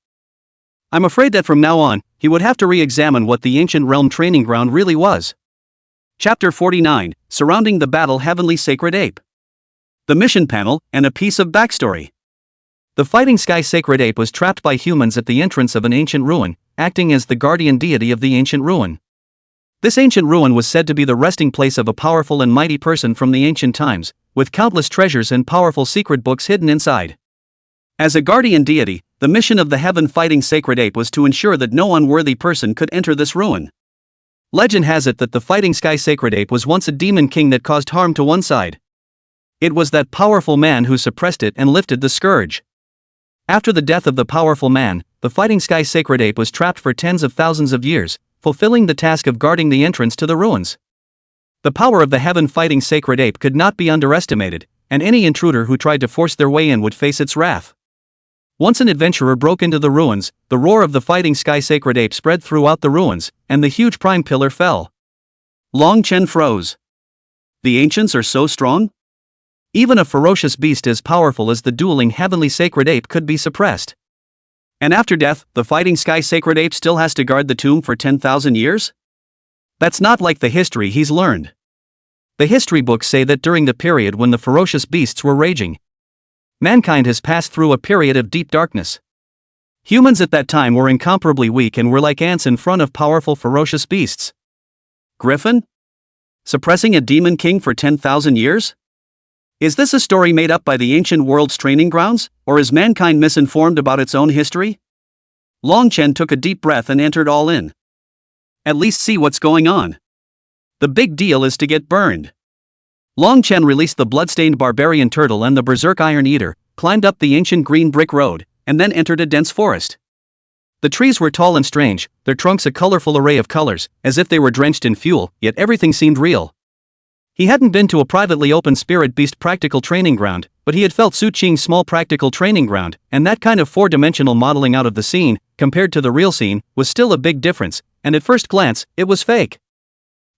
S1: I'm afraid that from now on, he would have to re-examine what the ancient realm training ground really was. Chapter 49, Surrounding the Battle Heavenly Sacred Ape. The mission panel, and a piece of backstory. The fighting sky sacred ape was trapped by humans at the entrance of an ancient ruin, acting as the guardian deity of the ancient ruin. This ancient ruin was said to be the resting place of a powerful and mighty person from the ancient times, with countless treasures and powerful secret books hidden inside. As a guardian deity, the mission of the heaven fighting sacred ape was to ensure that no unworthy person could enter this ruin. Legend has it that the fighting sky sacred ape was once a demon king that caused harm to one side. It was that powerful man who suppressed it and lifted the scourge. After the death of the powerful man, the fighting sky sacred ape was trapped for tens of thousands of years, fulfilling the task of guarding the entrance to the ruins. The power of the heaven fighting sacred ape could not be underestimated, and any intruder who tried to force their way in would face its wrath. Once an adventurer broke into the ruins, the roar of the fighting sky sacred ape spread throughout the ruins, and the huge prime pillar fell. Longchen froze. The ancients are so strong? Even a ferocious beast as powerful as the dueling heavenly sacred ape could be suppressed. And after death, the fighting sky sacred ape still has to guard the tomb for 10,000 years? That's not like the history he's learned. The history books say that during the period when the ferocious beasts were raging, mankind has passed through a period of deep darkness. Humans at that time were incomparably weak and were like ants in front of powerful ferocious beasts. Griffin? Suppressing a demon king for 10,000 years? Is this a story made up by the ancient world's training grounds, or is mankind misinformed about its own history? Longchen took a deep breath and entered all in. At least see what's going on. The big deal is to get burned. Long Chen released the bloodstained barbarian turtle and the berserk iron eater, climbed up the ancient green brick road, and then entered a dense forest. The trees were tall and strange, their trunks a colorful array of colors, as if they were drenched in fuel, yet everything seemed real. He hadn't been to a privately open spirit beast practical training ground, but he had felt Su Qing's small practical training ground, and that kind of four-dimensional modeling out of the scene, compared to the real scene, was still a big difference, and at first glance, it was fake.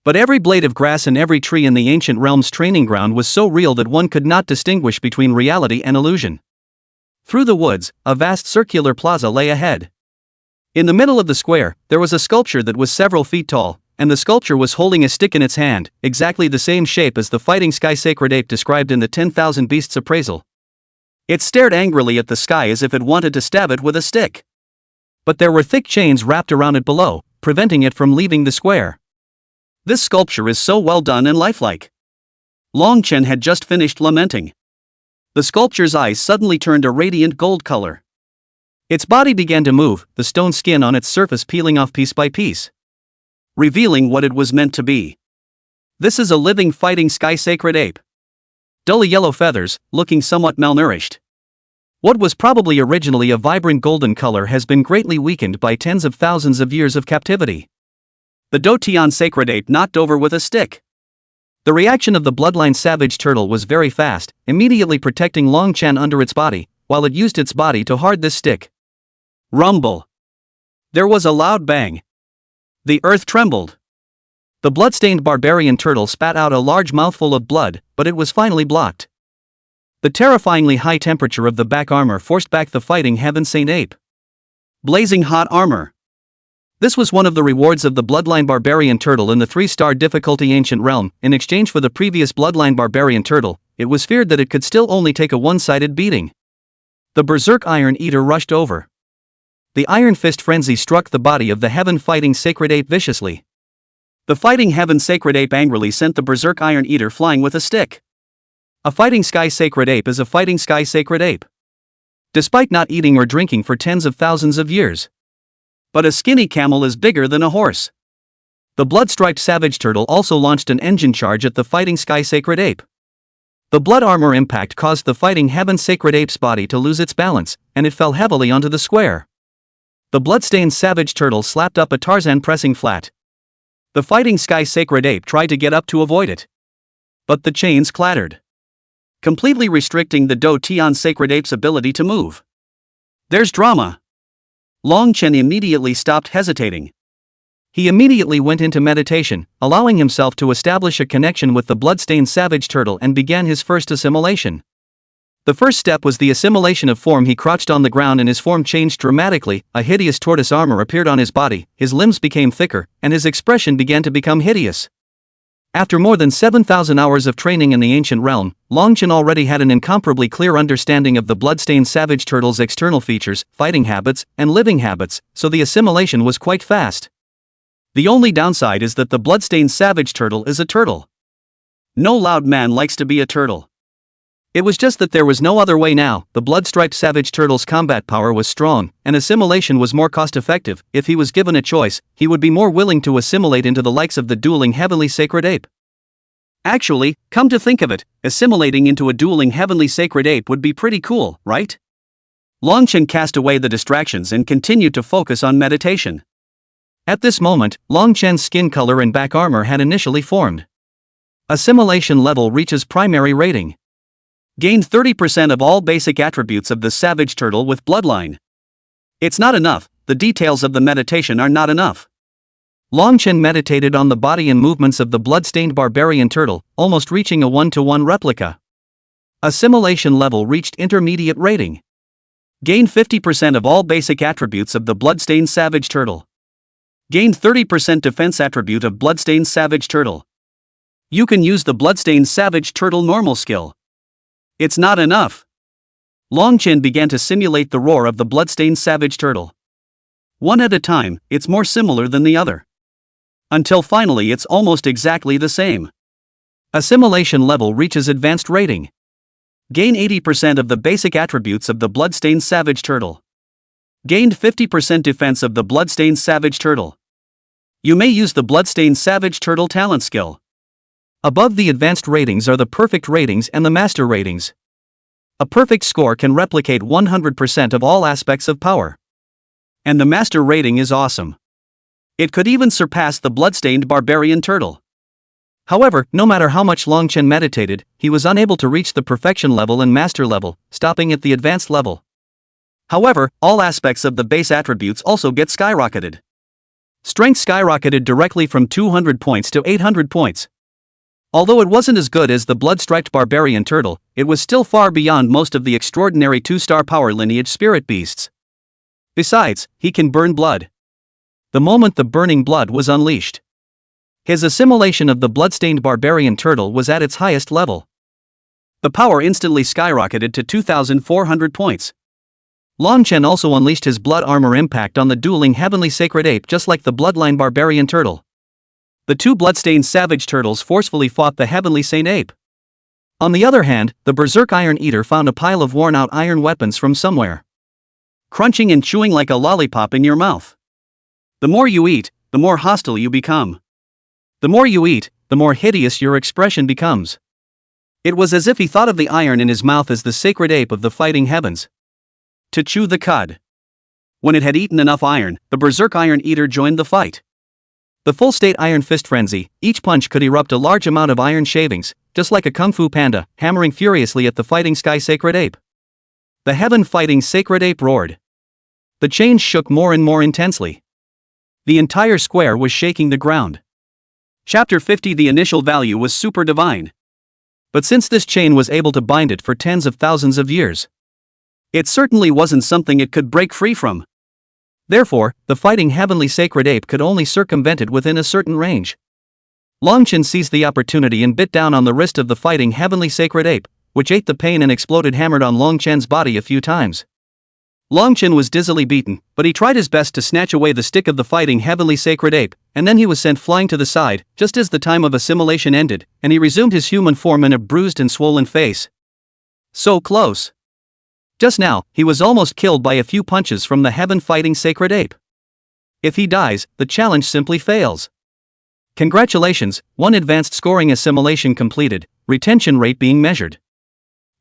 S1: But every blade of grass and every tree in the ancient realm's training ground was so real that one could not distinguish between reality and illusion. Through the woods, a vast circular plaza lay ahead. In the middle of the square, there was a sculpture that was several feet tall, and the sculpture was holding a stick in its hand, exactly the same shape as the fighting sky sacred ape described in the 10,000 Beasts appraisal. It stared angrily at the sky as if it wanted to stab it with a stick. But there were thick chains wrapped around it below, preventing it from leaving the square. This sculpture is so well done and lifelike. Long Chen had just finished lamenting. The sculpture's eyes suddenly turned a radiant gold color. Its body began to move, the stone skin on its surface peeling off piece by piece, revealing what it was meant to be. This is a living fighting sky sacred ape. Dull yellow feathers, looking somewhat malnourished. What was probably originally a vibrant golden color has been greatly weakened by tens of thousands of years of captivity. The Dotian sacred ape knocked over with a stick. The reaction of the bloodline savage turtle was very fast, immediately protecting Long Chen under its body, while it used its body to hard this stick. Rumble. There was a loud bang. The earth trembled. The bloodstained barbarian turtle spat out a large mouthful of blood, but it was finally blocked. The terrifyingly high temperature of the back armor forced back the fighting heaven saint ape. Blazing hot armor. This was one of the rewards of the bloodline barbarian turtle in the 3-star difficulty ancient realm. In exchange for the previous bloodline barbarian turtle, it was feared that it could still only take a one-sided beating. The berserk iron eater rushed over. The iron fist frenzy struck the body of the heaven fighting sacred ape viciously. The fighting heaven sacred ape angrily sent the berserk iron eater flying with a stick. A fighting sky sacred ape is a fighting sky sacred ape, despite not eating or drinking for tens of thousands of years. But a skinny camel is bigger than a horse. The blood-striped savage turtle also launched an engine charge at the fighting sky sacred ape. The blood armor impact caused the fighting heaven sacred ape's body to lose its balance, and it fell heavily onto the square. The bloodstained savage turtle slapped up a Tarzan pressing flat. The fighting sky sacred ape tried to get up to avoid it. But the chains clattered, completely restricting the Dotian sacred ape's ability to move. There's drama. Long Chen immediately stopped hesitating. He immediately went into meditation, allowing himself to establish a connection with the bloodstained savage turtle and began his first assimilation. The first step was the assimilation of form. He crouched on the ground and his form changed dramatically, a hideous tortoise armor appeared on his body, his limbs became thicker, and his expression began to become hideous. After more than 7,000 hours of training in the ancient realm, Long Chen already had an incomparably clear understanding of the bloodstained savage turtle's external features, fighting habits, and living habits, so the assimilation was quite fast. The only downside is that the bloodstained savage turtle is a turtle. No loud man likes to be a turtle. It was just that there was no other way now. The blood-striped savage turtle's combat power was strong, and assimilation was more cost-effective. If he was given a choice, he would be more willing to assimilate into the likes of the dueling heavenly sacred ape. Actually, come to think of it, assimilating into a dueling heavenly sacred ape would be pretty cool, right? Long Chen cast away the distractions and continued to focus on meditation. At this moment, Long Chen's skin color and back armor had initially formed. Assimilation level reaches primary rating. Gained 30% of all basic attributes of the savage turtle with bloodline. It's not enough, the details of the meditation are not enough. Long Chen meditated on the body and movements of the blood-stained barbarian turtle, almost reaching a 1-to-1 replica. Assimilation level reached intermediate rating. Gained 50% of all basic attributes of the blood-stained savage turtle. Gained 30% defense attribute of blood-stained savage turtle. You can use the blood-stained savage turtle normal skill. It's not enough. Long Chen began to simulate the roar of the bloodstained savage turtle. One at a time, it's more similar than the other. Until finally it's almost exactly the same. Assimilation level reaches advanced rating. Gain 80% of the basic attributes of the bloodstained savage turtle. Gained 50% defense of the bloodstained savage turtle. You may use the Bloodstained Savage Turtle talent skill. Above the advanced ratings are the perfect ratings and the master ratings. A perfect score can replicate 100% of all aspects of power. And the master rating is awesome. It could even surpass the Bloodstained Barbarian Turtle. However, no matter how much Longchen meditated, he was unable to reach the perfection level and master level, stopping at the advanced level. However, all aspects of the base attributes also get skyrocketed. Strength skyrocketed directly from 200 points to 800 points. Although it wasn't as good as the blood-striped Barbarian Turtle, it was still far beyond most of the extraordinary 2-star power lineage spirit beasts. Besides, he can burn blood. The moment the burning blood was unleashed, his assimilation of the bloodstained Barbarian Turtle was at its highest level. The power instantly skyrocketed to 2,400 points. Longchen also unleashed his blood armor impact on the dueling Heavenly Sacred Ape just like the Bloodline Barbarian Turtle. The two bloodstained Savage Turtles forcefully fought the Heavenly Saint Ape. On the other hand, the Berserk Iron Eater found a pile of worn-out iron weapons from somewhere, crunching and chewing like a lollipop in your mouth. The more you eat, the more hostile you become. The more you eat, the more hideous your expression becomes. It was as if he thought of the iron in his mouth as the sacred ape of the fighting heavens. To chew the cud. When it had eaten enough iron, the Berserk Iron Eater joined the fight. The full-state Iron Fist Frenzy, each punch could erupt a large amount of iron shavings, just like a Kung Fu Panda, hammering furiously at the fighting Sky Sacred Ape. The heaven-fighting Sacred Ape roared. The chains shook more and more intensely. The entire square was shaking the ground. Chapter 50. The initial value was super divine. But since this chain was able to bind it for tens of thousands of years, it certainly wasn't something it could break free from. Therefore, the fighting Heavenly Sacred Ape could only circumvent it within a certain range. Longchen seized the opportunity and bit down on the wrist of the fighting Heavenly Sacred Ape, which ate the pain and exploded, hammered on Longchen's body a few times. Longchen was dizzily beaten, but he tried his best to snatch away the stick of the fighting Heavenly Sacred Ape, and then he was sent flying to the side, just as the time of assimilation ended, and he resumed his human form in a bruised and swollen face. So close. Just now, he was almost killed by a few punches from the heaven-fighting Sacred Ape. If he dies, the challenge simply fails. Congratulations, 1 advanced scoring assimilation completed, retention rate being measured.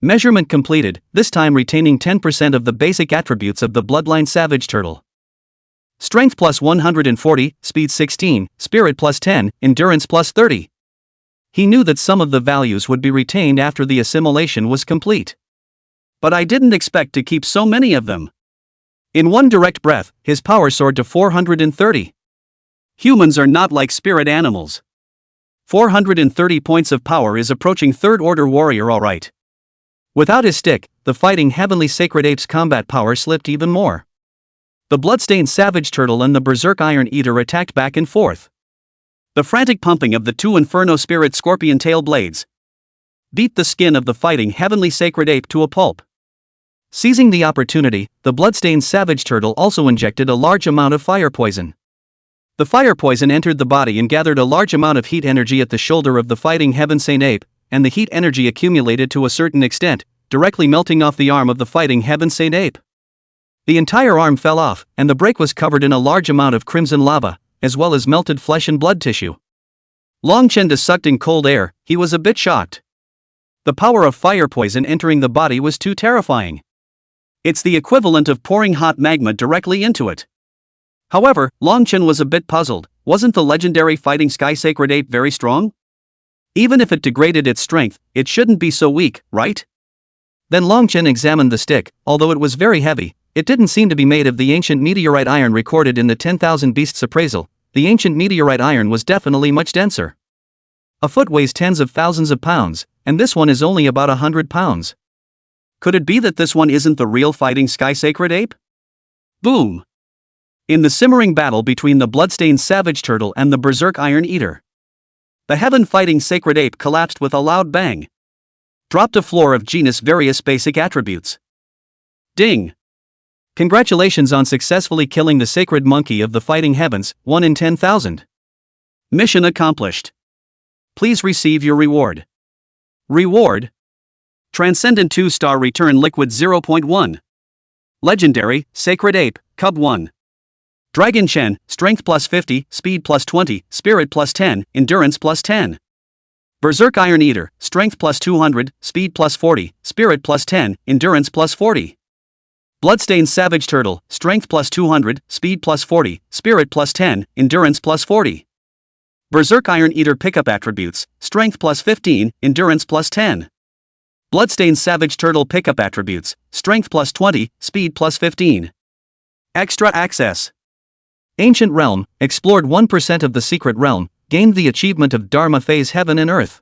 S1: Measurement completed, this time retaining 10% of the basic attributes of the Bloodline Savage Turtle. Strength plus 140, Speed 16, Spirit plus 10, Endurance plus 30. He knew that some of the values would be retained after the assimilation was complete. But I didn't expect to keep so many of them. In one direct breath, his power soared to 430. Humans are not like spirit animals. 430 points of power is approaching third-order warrior alright. Without his stick, the fighting Heavenly Sacred Ape's combat power slipped even more. The bloodstained Savage Turtle and the Berserk Iron Eater attacked back and forth. The frantic pumping of the two Inferno Spirit Scorpion Tail blades beat the skin of the fighting Heavenly Sacred Ape to a pulp. Seizing the opportunity, the bloodstained Savage Turtle also injected a large amount of fire poison. The fire poison entered the body and gathered a large amount of heat energy at the shoulder of the fighting Heaven Saint Ape, and the heat energy accumulated to a certain extent, directly melting off the arm of the fighting Heaven Saint Ape. The entire arm fell off, and the break was covered in a large amount of crimson lava, as well as melted flesh and blood tissue. Longchen sucked in cold air, he was a bit shocked. The power of fire poison entering the body was too terrifying. It's the equivalent of pouring hot magma directly into it. However, Longchen was a bit puzzled. Wasn't the legendary fighting Sky Sacred Ape very strong? Even if it degraded its strength, it shouldn't be so weak, right? Then Longchen examined the stick. Although it was very heavy, it didn't seem to be made of the ancient meteorite iron recorded in the 10,000 Beasts appraisal. The ancient meteorite iron was definitely much denser. A foot weighs tens of thousands of pounds, and this one is only about 100 pounds. Could it be that this one isn't the real fighting Sky Sacred Ape? Boom! In the simmering battle between the bloodstained Savage Turtle and the Berserk Iron Eater, the heaven-fighting Sacred Ape collapsed with a loud bang. Dropped to floor of genus various basic attributes. Ding! Congratulations on successfully killing the sacred monkey of the fighting heavens, 1 in 10,000. Mission accomplished. Please receive your reward. Reward: Transcendent 2-star return liquid 0.1. Legendary, Sacred Ape, Cub 1. Dragon Chen, strength plus 50, speed plus 20, spirit plus 10, endurance plus 10. Berserk Iron Eater, strength plus 200, speed plus 40, spirit plus 10, endurance plus 40. Bloodstained Savage Turtle, strength plus 200, speed plus 40, spirit plus 10, endurance plus 40. Berserk Iron Eater pickup attributes, strength plus 15, endurance plus 10. Bloodstained Savage Turtle pickup attributes, strength plus 20, speed plus 15. Extra access. Ancient Realm, explored 1% of the Secret Realm, gained the achievement of Dharma Phase Heaven and Earth.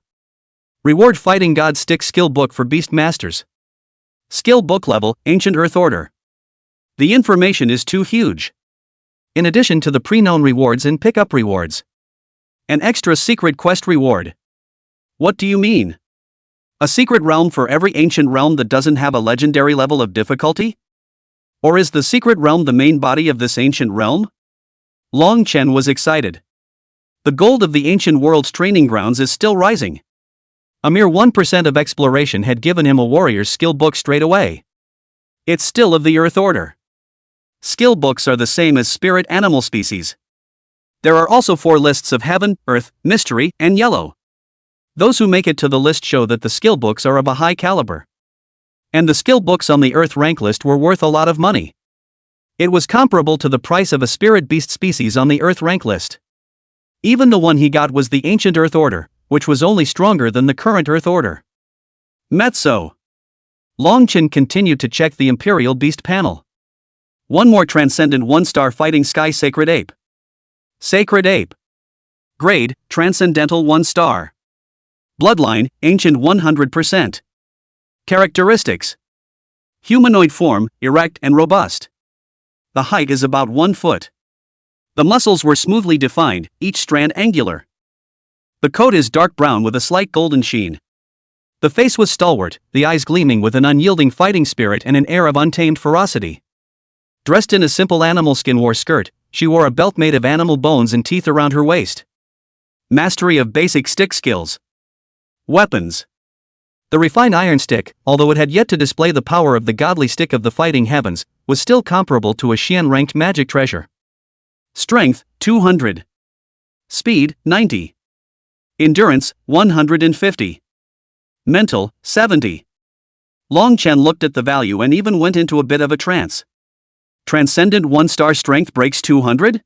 S1: Reward Fighting God Stick Skill Book for Beast Masters. Skill Book Level, Ancient Earth Order. The information is too huge. In addition to the pre-known rewards and pickup rewards. An extra secret quest reward. What do you mean? A secret realm for every ancient realm that doesn't have a legendary level of difficulty? Or is the secret realm the main body of this ancient realm? Long Chen was excited. The gold of the ancient world's training grounds is still rising. A mere 1% of exploration had given him a warrior's skill book straight away. It's still of the Earth Order. Skill books are the same as spirit animal species. There are also 4 lists of Heaven, Earth, Mystery, and Yellow. Those who make it to the list show that the skill books are of a high caliber. And the skill books on the Earth rank list were worth a lot of money. It was comparable to the price of a spirit beast species on the Earth rank list. Even the one he got was the Ancient Earth Order, which was only stronger than the current Earth Order. Mezzo. Long Chen continued to check the Imperial Beast panel. One more Transcendent 1-star Fighting Sky Sacred Ape. Sacred Ape. Grade, Transcendental 1-star. Bloodline, Ancient 100%. Characteristics. Humanoid form, erect and robust. The height is about 1 foot. The muscles were smoothly defined, each strand angular. The coat is dark brown with a slight golden sheen. The face was stalwart, the eyes gleaming with an unyielding fighting spirit and an air of untamed ferocity. Dressed in a simple animal skin war skirt, she wore a belt made of animal bones and teeth around her waist. Mastery of basic stick skills. Weapons. The refined iron stick, although it had yet to display the power of the godly stick of the fighting heavens, was still comparable to a Xian-ranked magic treasure. Strength, 200. Speed, 90. Endurance, 150. Mental, 70. Long Chen looked at the value and even went into a bit of a trance. Transcendent 1-star strength breaks 200?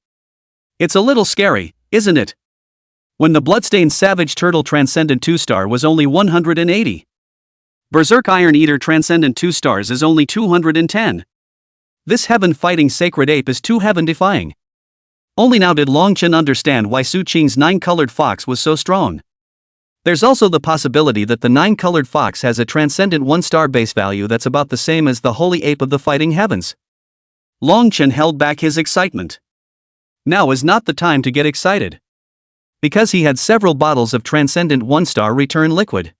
S1: It's a little scary, isn't it? When the Bloodstained Savage Turtle Transcendent 2-star was only 180. Berserk Iron Eater Transcendent 2 stars is only 210. This heaven-fighting sacred ape is too heaven-defying. Only now did Long Chen understand why Su Qing's 9-colored fox was so strong. There's also the possibility that the 9-colored fox has a transcendent 1-star base value that's about the same as the holy ape of the fighting heavens. Long Chen held back his excitement. Now is not the time to get excited. Because he had several bottles of transcendent 1-star return liquid.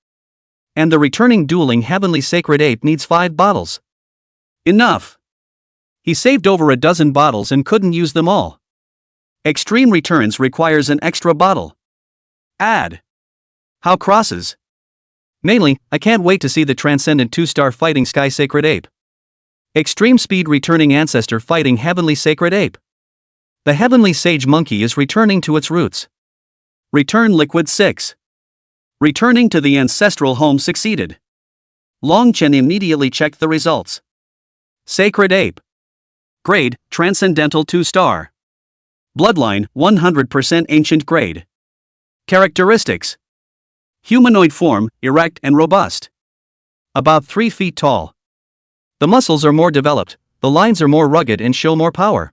S1: And the returning dueling heavenly sacred ape needs 5 bottles. Enough. He saved over a dozen bottles and couldn't use them all. Extreme returns requires an extra bottle. Add. How crosses. Mainly, I can't wait to see the transcendent 2-star fighting sky sacred ape. Extreme speed returning ancestor fighting heavenly sacred ape. The heavenly sage monkey is returning to its roots. Return liquid 6. Returning to the ancestral home succeeded. Long Chen immediately checked the results. Sacred ape. Grade, Transcendental 2-star. Bloodline, 100% ancient grade. Characteristics. Humanoid form, erect and robust. About 3 feet tall. The muscles are more developed, the lines are more rugged and show more power.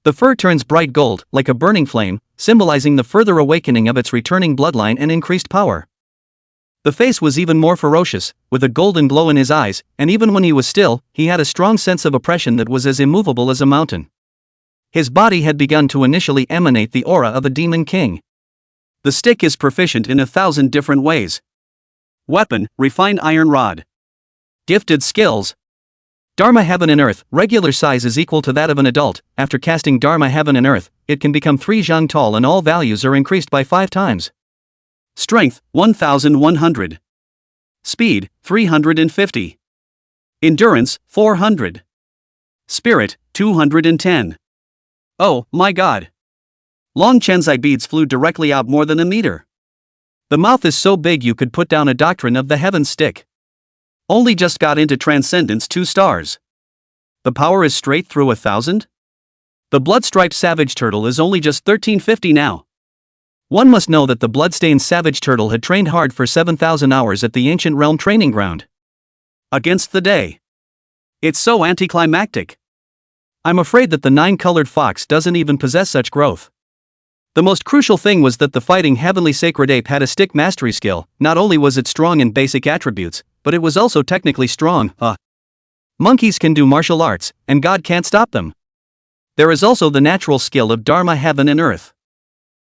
S1: The fur turns bright gold, like a burning flame, symbolizing the further awakening of its returning bloodline and increased power. The face was even more ferocious, with a golden glow in his eyes, and even when he was still, he had a strong sense of oppression that was as immovable as a mountain. His body had begun to initially emanate the aura of a demon king. The stick is proficient in 1,000 different ways. Weapon, refined iron rod. Gifted skills. Dharma Heaven and Earth, regular size is equal to that of an adult. After casting Dharma Heaven and Earth, it can become 3 zhang tall and all values are increased by 5 times. Strength, 1,100. Speed, 350. Endurance, 400. Spirit, 210. Oh, my god. Long Chen's eye beads flew directly out more than a meter. The mouth is so big you could put down a doctrine of the heavens stick. Only just got into Transcendence 2 stars. The power is straight through 1,000? The blood-striped savage turtle is only just 1350 now. One must know that the blood-stained savage turtle had trained hard for 7,000 hours at the ancient realm training ground. Against the day. It's so anticlimactic. I'm afraid that the 9-colored fox doesn't even possess such growth. The most crucial thing was that the fighting heavenly sacred ape had a stick mastery skill. Not only was it strong in basic attributes, but it was also technically strong. Monkeys can do martial arts, and God can't stop them. There is also the natural skill of Dharma, heaven and earth.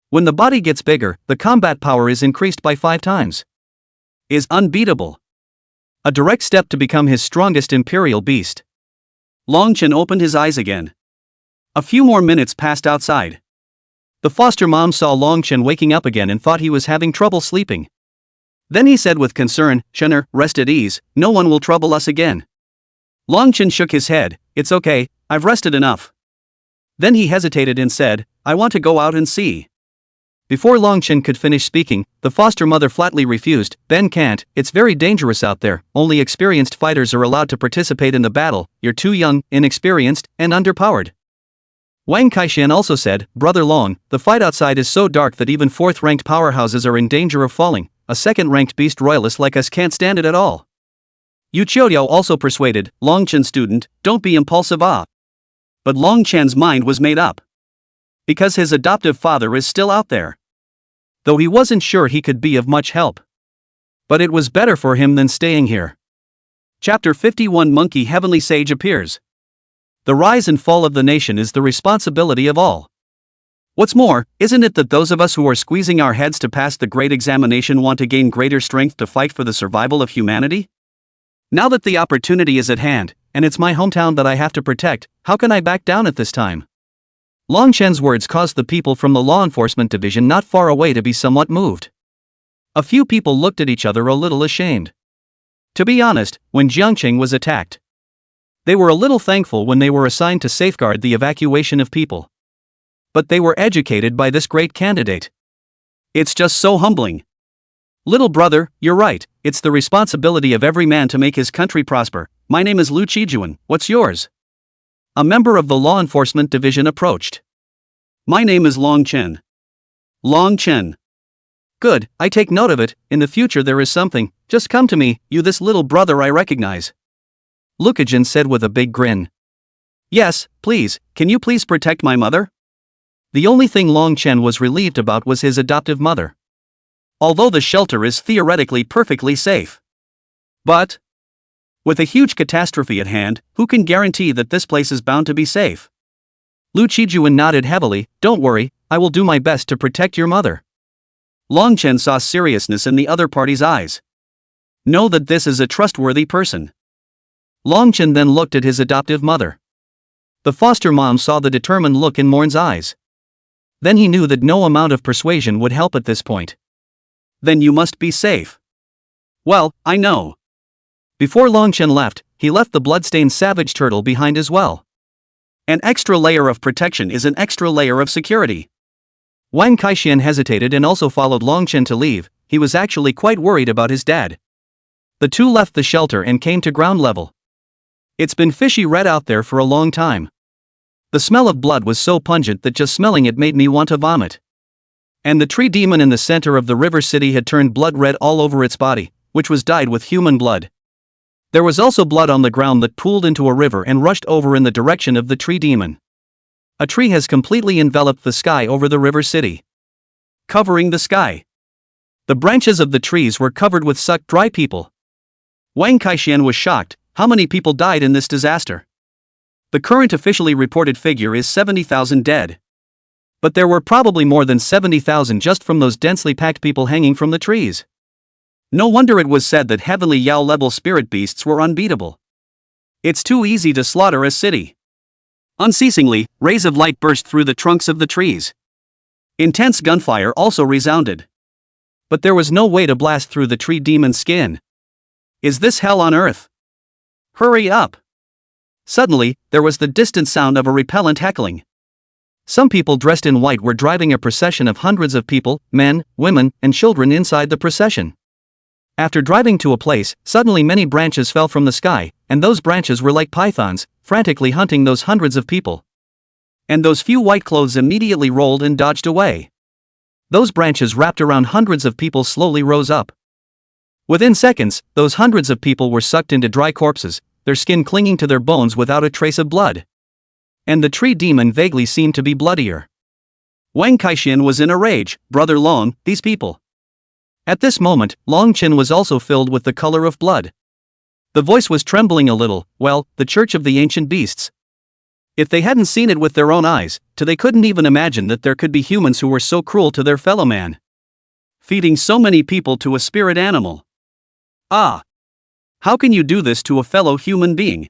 S1: When the body gets bigger, the combat power is increased by 5 times. Is unbeatable. A direct step to become his strongest imperial beast. Long Chen opened his eyes again. A few more minutes passed outside. The foster mom saw Long Chen waking up again and thought he was having trouble sleeping. Then he said with concern, "Shen'er, rest at ease, no one will trouble us again." Long Chen shook his head, "It's okay, I've rested enough." Then he hesitated and said, "I want to go out and see." Before Long Chen could finish speaking, the foster mother flatly refused. "Ben can't, it's very dangerous out there, only experienced fighters are allowed to participate in the battle, you're too young, inexperienced, and underpowered." Wang Kaixian also said, "Brother Long, the fight outside is so dark that even 4th-ranked powerhouses are in danger of falling, a 2nd-ranked beast royalist like us can't stand it at all." Yu Qiudiao also persuaded, "Long Chen student, don't be impulsive But Long Chen's mind was made up. Because his adoptive father is still out there. Though he wasn't sure he could be of much help. But it was better for him than staying here. Chapter 51 Monkey Heavenly Sage appears. The rise and fall of the nation is the responsibility of all. What's more, isn't it that those of us who are squeezing our heads to pass the great examination want to gain greater strength to fight for the survival of humanity? Now that the opportunity is at hand, and it's my hometown that I have to protect, how can I back down at this time? Long Chen's words caused the people from the law enforcement division not far away to be somewhat moved. A few people looked at each other a little ashamed. To be honest, when Jiangqing was attacked, they were a little thankful when they were assigned to safeguard the evacuation of people. But they were educated by this great candidate. It's just so humbling. Little brother, you're right, it's the responsibility of every man to make his country prosper. My name is Lu Qijuan, what's yours? A member of the law enforcement division approached. My name is Long Chen. Long Chen. Good, I take note of it, in the future there is something, just come to me, you this little brother I recognize. Lukajin said with a big grin. Yes, please, can you please protect my mother? The only thing Long Chen was relieved about was his adoptive mother. Although the shelter is theoretically perfectly safe. But with a huge catastrophe at hand, who can guarantee that this place is bound to be safe? Lu Qijuan nodded heavily, don't worry, I will do my best to protect your mother. Long Chen saw seriousness in the other party's eyes. Know that this is a trustworthy person. Long Chen then looked at his adoptive mother. The foster mom saw the determined look in Morn's eyes. Then he knew that no amount of persuasion would help at this point. Then you must be safe. Well, I know. Before Long Chen left, he left the bloodstained savage turtle behind as well. An extra layer of protection is an extra layer of security. Wang Kaixian hesitated and also followed Long Chen to leave. He was actually quite worried about his dad. The two left the shelter and came to ground level. It's been fishy red out there for a long time. The smell of blood was so pungent that just smelling it made me want to vomit. And the tree demon in the center of the river city had turned blood red all over its body, which was dyed with human blood. There was also blood on the ground that pooled into a river and rushed over in the direction of the tree demon. A tree has completely enveloped the sky over the river city. Covering the sky. The branches of the trees were covered with sucked dry people. Wang Kaixian was shocked. How many people died in this disaster? The current officially reported figure is 70,000 dead. But there were probably more than 70,000 just from those densely packed people hanging from the trees. No wonder it was said that heavenly Yao-level spirit beasts were unbeatable. It's too easy to slaughter a city. Unceasingly, rays of light burst through the trunks of the trees. Intense gunfire also resounded. But there was no way to blast through the tree demon's skin. Is this hell on earth? Hurry up! Suddenly, there was the distant sound of a repellent heckling. Some people dressed in white were driving a procession of hundreds of people, men, women, and children inside the procession. After driving to a place, suddenly many branches fell from the sky, and those branches were like pythons, frantically hunting those hundreds of people. And those few white clothes immediately rolled and dodged away. Those branches wrapped around hundreds of people slowly rose up. Within seconds, those hundreds of people were sucked into dry corpses, their skin clinging to their bones without a trace of blood. And the tree demon vaguely seemed to be bloodier. Wang Kaixin was in a rage. Brother Long, these people. At this moment, Long Qin was also filled with the color of blood. The voice was trembling a little. Well, the Church of the Ancient Beasts. If they hadn't seen it with their own eyes, they couldn't even imagine that there could be humans who were so cruel to their fellow man. Feeding so many people to a spirit animal. Ah! How can you do this to a fellow human being?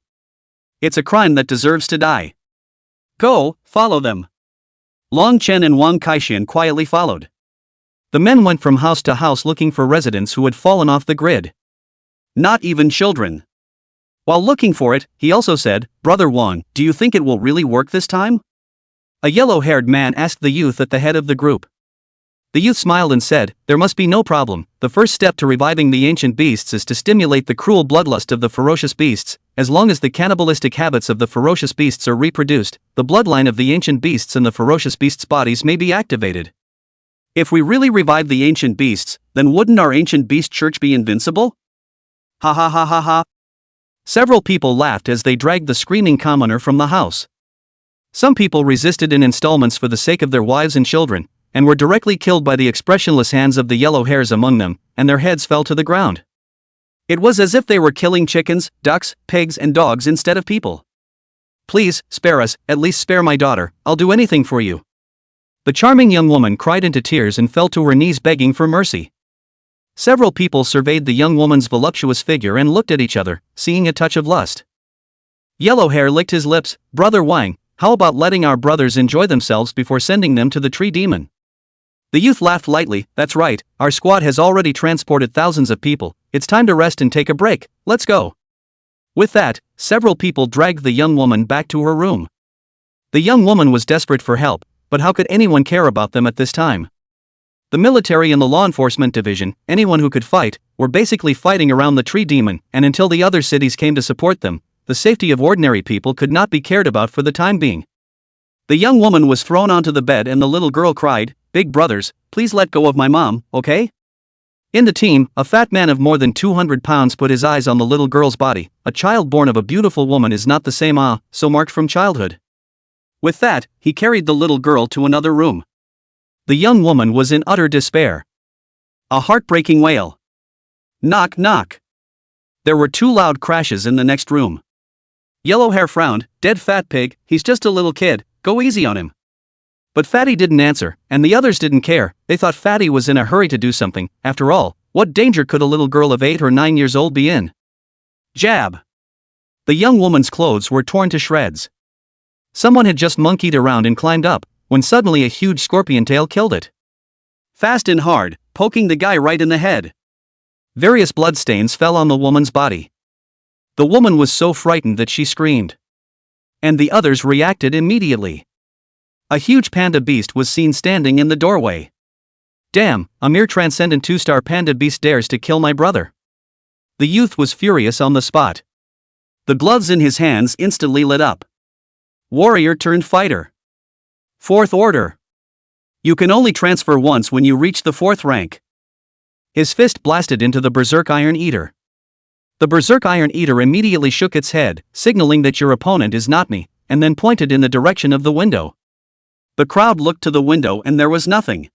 S1: It's a crime that deserves to die. Go, follow them. Long Chen and Wang Kaixin quietly followed. The men went from house to house looking for residents who had fallen off the grid. Not even children. While looking for it, he also said, Brother Wang, do you think it will really work this time? A yellow-haired man asked the youth at the head of the group. The youth smiled and said, there must be no problem. The first step to reviving the ancient beasts is to stimulate the cruel bloodlust of the ferocious beasts. As long as the cannibalistic habits of the ferocious beasts are reproduced, the bloodline of the ancient beasts and the ferocious beasts' bodies may be activated. If we really revive the ancient beasts, then wouldn't our ancient beast church be invincible? Ha ha ha ha ha. Several people laughed as they dragged the screaming commoner from the house. Some people resisted in installments for the sake of their wives and children, and were directly killed by the expressionless hands of the yellow hairs among them, and their heads fell to the ground. It was as if they were killing chickens, ducks, pigs, and dogs instead of people. Please, spare us, at least spare my daughter, I'll do anything for you. The charming young woman cried into tears and fell to her knees begging for mercy. Several people surveyed the young woman's voluptuous figure and looked at each other, seeing a touch of lust. Yellow Hair licked his lips. Brother Wang, how about letting our brothers enjoy themselves before sending them to the tree demon? The youth laughed lightly. That's right, our squad has already transported thousands of people, it's time to rest and take a break, let's go. With that, several people dragged the young woman back to her room. The young woman was desperate for help, but how could anyone care about them at this time? The military and the law enforcement division, anyone who could fight, were basically fighting around the tree demon, and until the other cities came to support them, the safety of ordinary people could not be cared about for the time being. The young woman was thrown onto the bed and the little girl cried, Big brothers, please let go of my mom, okay? In the team, a fat man of more than 200 pounds put his eyes on the little girl's body. A child born of a beautiful woman is not the same so marked from childhood. With that, he carried the little girl to another room. The young woman was in utter despair. A heartbreaking wail. Knock knock. There were two loud crashes in the next room. Yellow Hair frowned, dead fat pig, he's just a little kid, go easy on him. But Fatty didn't answer, and the others didn't care. They thought Fatty was in a hurry to do something. After all, what danger could a little girl of 8 or 9 years old be in? Jab. The young woman's clothes were torn to shreds. Someone had just monkeyed around and climbed up, when suddenly a huge scorpion tail killed it. Fast and hard, poking the guy right in the head. Various bloodstains fell on the woman's body. The woman was so frightened that she screamed. And the others reacted immediately. A huge panda beast was seen standing in the doorway. Damn, a mere transcendent 2-star panda beast dares to kill my brother. The youth was furious on the spot. The gloves in his hands instantly lit up. Warrior turned fighter. 4th order. You can only transfer once when you reach the 4th rank. His fist blasted into the Berserk Iron Eater. The Berserk Iron Eater immediately shook its head, signaling that your opponent is not me, and then pointed in the direction of the window. The crowd looked to the window and there was nothing.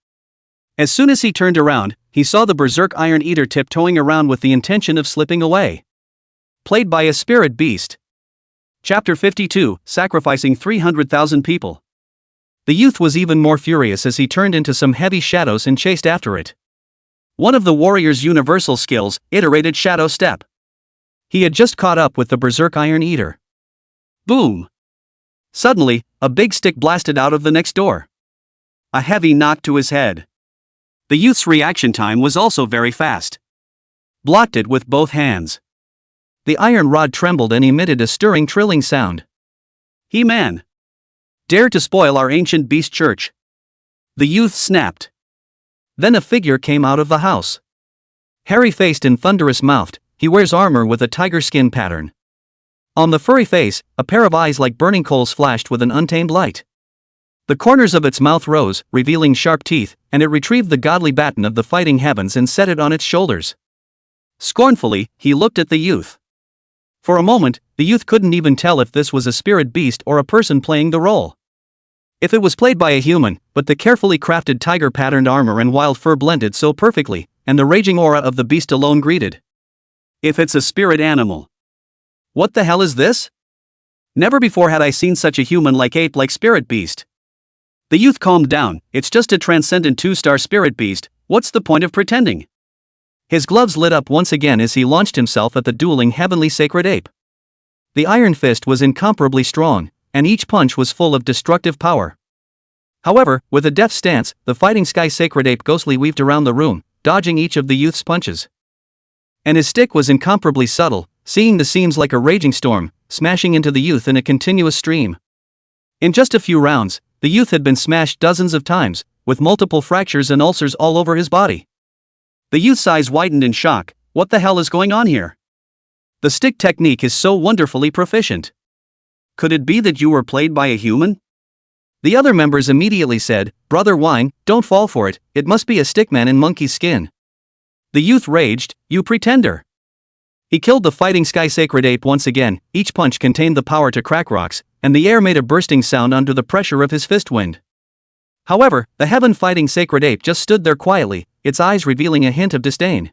S1: As soon as he turned around, he saw the Berserk Iron Eater tiptoeing around with the intention of slipping away. Played by a spirit beast. Chapter 52, Sacrificing 300,000 People. The youth was even more furious as he turned into some heavy shadows and chased after it. One of the warrior's universal skills, iterated Shadow Step. He had just caught up with the Berserk Iron Eater. Boom! Suddenly, a big stick blasted out of the next door. A heavy knock to his head. The youth's reaction time was also very fast. Blocked it with both hands. The iron rod trembled and emitted a stirring trilling sound. He-Man. Dare to spoil our ancient beast church. The youth snapped. Then a figure came out of the house. Hairy-faced and thunderous-mouthed, he wears armor with a tiger skin pattern. On the furry face, a pair of eyes like burning coals flashed with an untamed light. The corners of its mouth rose, revealing sharp teeth, and it retrieved the godly baton of the fighting heavens and set it on its shoulders. Scornfully, he looked at the youth. For a moment, the youth couldn't even tell if this was a spirit beast or a person playing the role. If it was played by a human, but the carefully crafted tiger-patterned armor and wild fur blended so perfectly, and the raging aura of the beast alone greeted. If it's a spirit animal. What the hell is this? Never before had I seen such a human-like ape-like spirit beast. The youth calmed down. It's just a transcendent 2-star spirit beast, what's the point of pretending? His gloves lit up once again as he launched himself at the dueling heavenly sacred ape. The iron fist was incomparably strong, and each punch was full of destructive power. However, with a deft stance, the fighting sky sacred ape ghostly weaved around the room, dodging each of the youth's punches. And his stick was incomparably subtle, seeing the seams like a raging storm, smashing into the youth in a continuous stream. In just a few rounds, the youth had been smashed dozens of times, with multiple fractures and ulcers all over his body. The youth's eyes widened in shock. What the hell is going on here? The stick technique is so wonderfully proficient. Could it be that you were played by a human? The other members immediately said, Brother Wine, don't fall for it, it must be a stickman in monkey skin. The youth raged, you pretender. He killed the fighting sky sacred ape once again. Each punch contained the power to crack rocks, and the air made a bursting sound under the pressure of his fist wind. However, the heaven fighting sacred ape just stood there quietly, its eyes revealing a hint of disdain.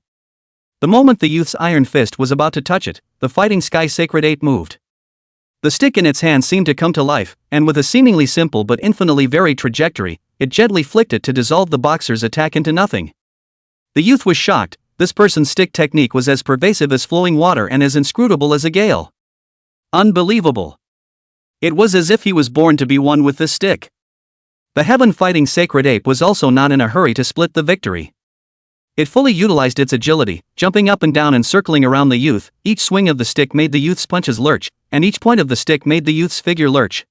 S1: The moment the youth's iron fist was about to touch it, the fighting sky sacred ape moved. The stick in its hand seemed to come to life, and with a seemingly simple but infinitely varied trajectory, it gently flicked it to dissolve the boxer's attack into nothing. The youth was shocked. This person's stick technique was as pervasive as flowing water and as inscrutable as a gale. Unbelievable. It was as if he was born to be one with this stick. The heaven fighting sacred ape was also not in a hurry to split the victory. It fully utilized its agility, jumping up and down and circling around the youth. Each swing of the stick made the youth's punches lurch, and each point of the stick made the youth's figure lurch.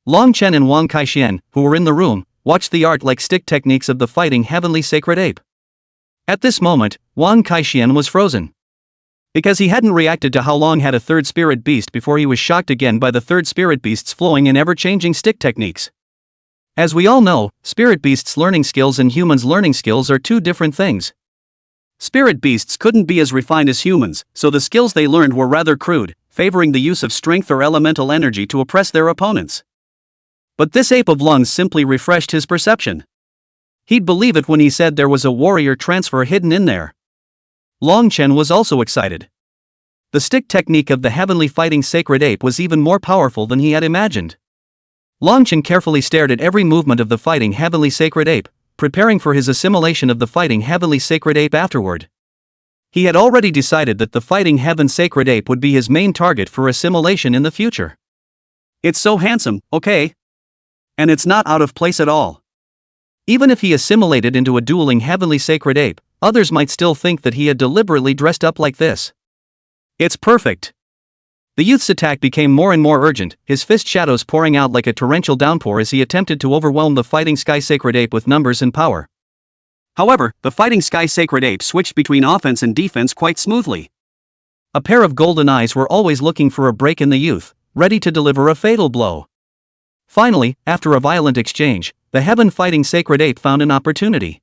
S1: Long Chen and Wang Kaixian, who were in the room, watched the art-like stick techniques of the fighting heavenly sacred ape. At this moment, Wang Kaixian was frozen. Because he hadn't reacted to how Long had a third spirit beast before he was shocked again by the third spirit beast's flowing and ever-changing stick techniques. As we all know, spirit beasts' learning skills and humans' learning skills are two different things. Spirit beasts couldn't be as refined as humans, so the skills they learned were rather crude, favoring the use of strength or elemental energy to oppress their opponents. But this ape of lungs simply refreshed his perception. He'd believe it when he said there was a warrior transfer hidden in there. Long Chen was also excited. The stick technique of the heavenly fighting sacred ape was even more powerful than he had imagined. Long Chen carefully stared at every movement of the fighting heavenly sacred ape, preparing for his assimilation of the fighting heavenly sacred ape afterward. He had already decided that the fighting heaven sacred ape would be his main target for assimilation in the future. It's so handsome, okay? And it's not out of place at all. Even if he assimilated into a dueling heavenly sacred ape, others might still think that he had deliberately dressed up like this. It's perfect. The youth's attack became more and more urgent, his fist shadows pouring out like a torrential downpour as he attempted to overwhelm the fighting sky sacred ape with numbers and power. However, the fighting sky sacred ape switched between offense and defense quite smoothly. A pair of golden eyes were always looking for a break in the youth, ready to deliver a fatal blow. Finally, after a violent exchange, the heaven fighting sacred ape found an opportunity.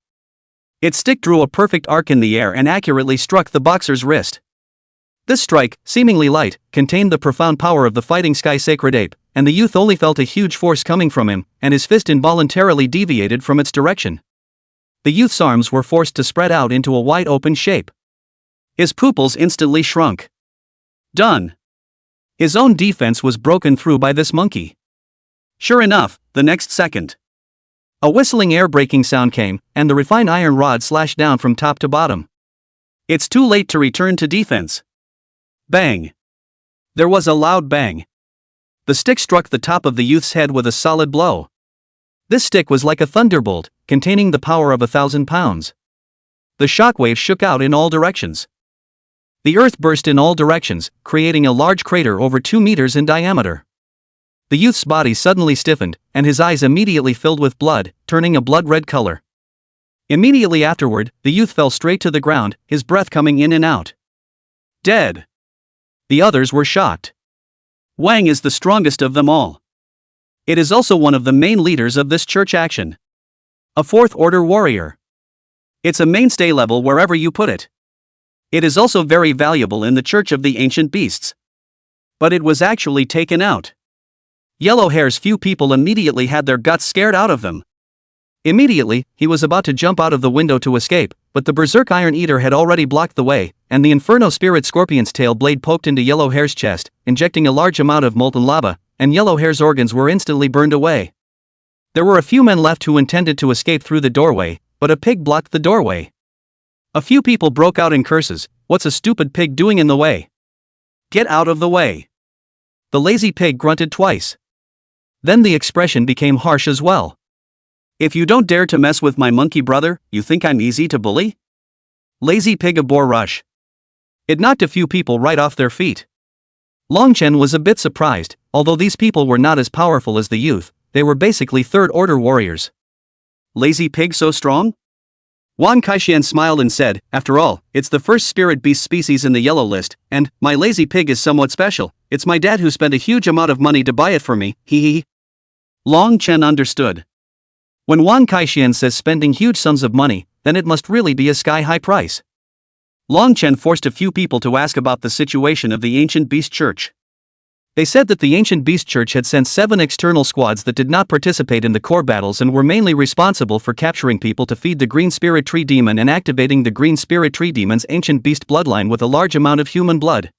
S1: Its stick drew a perfect arc in the air and accurately struck the boxer's wrist. This strike, seemingly light, contained the profound power of the fighting sky sacred ape, and the youth only felt a huge force coming from him, and his fist involuntarily deviated from its direction. The youth's arms were forced to spread out into a wide open shape. His pupils instantly shrunk. Done. His own defense was broken through by this monkey. Sure enough, the next second, a whistling air-breaking sound came, and the refined iron rod slashed down from top to bottom. It's too late to return to defense. Bang! There was a loud bang. The stick struck the top of the youth's head with a solid blow. This stick was like a thunderbolt, containing the power of 1,000 pounds. The shockwave shook out in all directions. The earth burst in all directions, creating a large crater over 2 meters in diameter. The youth's body suddenly stiffened, and his eyes immediately filled with blood, turning a blood-red color. Immediately afterward, the youth fell straight to the ground, his breath coming in and out. Dead. The others were shocked. Wang is the strongest of them all. It is also one of the main leaders of this church action. A fourth-order warrior. It's a mainstay level wherever you put it. It is also very valuable in the Church of the Ancient Beasts. But it was actually taken out. Yellow Hair's few people immediately had their guts scared out of them. Immediately, he was about to jump out of the window to escape, but the Berserk Iron Eater had already blocked the way, and the Inferno Spirit Scorpion's tail blade poked into Yellow Hair's chest, injecting a large amount of molten lava, and Yellow Hair's organs were instantly burned away. There were a few men left who intended to escape through the doorway, but a pig blocked the doorway. A few people broke out in curses. What's a stupid pig doing in the way? Get out of the way. The lazy pig grunted twice. Then the expression became harsh as well. If you don't dare to mess with my monkey brother, you think I'm easy to bully? Lazy pig abhor rush. It knocked a few people right off their feet. Long Chen was a bit surprised, although these people were not as powerful as the youth, they were basically third-order warriors. Lazy pig so strong? Wan Kaixian smiled and said, after all, it's the first spirit beast species in the yellow list, and my lazy pig is somewhat special. It's my dad who spent a huge amount of money to buy it for me, hee hee. Long Chen understood. When Wan Kaixian says spending huge sums of money, then it must really be a sky-high price. Long Chen forced a few people to ask about the situation of the Ancient Beast Church. They said that the Ancient Beast Church had sent 7 external squads that did not participate in the core battles and were mainly responsible for capturing people to feed the Green Spirit Tree Demon and activating the Green Spirit Tree Demon's ancient beast bloodline with a large amount of human blood.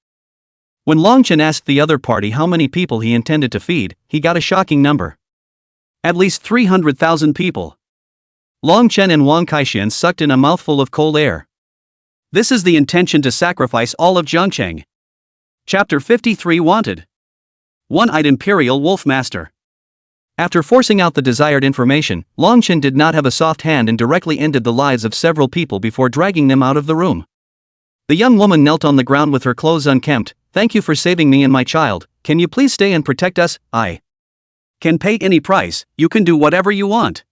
S1: When Long Chen asked the other party how many people he intended to feed, he got a shocking number. At least 300,000 people. Long Chen and Wang Kaixian sucked in a mouthful of cold air. This is the intention to sacrifice all of Zhangcheng. Chapter 53 Wanted. One-Eyed Imperial Wolf Master. After forcing out the desired information, Long Chen did not have a soft hand and directly ended the lives of several people before dragging them out of the room. The young woman knelt on the ground with her clothes unkempt. Thank you for saving me and my child. Can you please stay and protect us? I can pay any price. You can do whatever you want.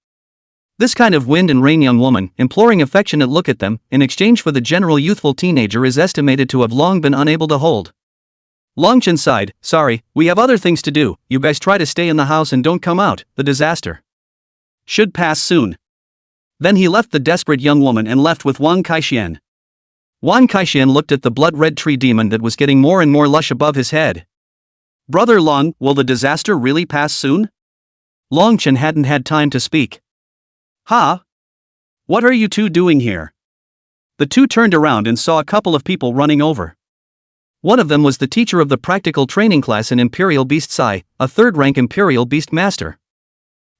S1: This kind of wind and rain young woman, imploring affectionate look at them, in exchange for the general youthful teenager is estimated to have long been unable to hold. Long Chen sighed, sorry, we have other things to do, you guys try to stay in the house and don't come out, the disaster should pass soon. Then he left the desperate young woman and left with Wang Kaixian. Wang Kaixian looked at the blood-red tree demon that was getting more and more lush above his head. Brother Long, will the disaster really pass soon? Long Chen hadn't had time to speak. Ha? What are you two doing here? The two turned around and saw a couple of people running over. One of them was the teacher of the practical training class in Imperial Beast Sai, a third-rank Imperial Beast Master.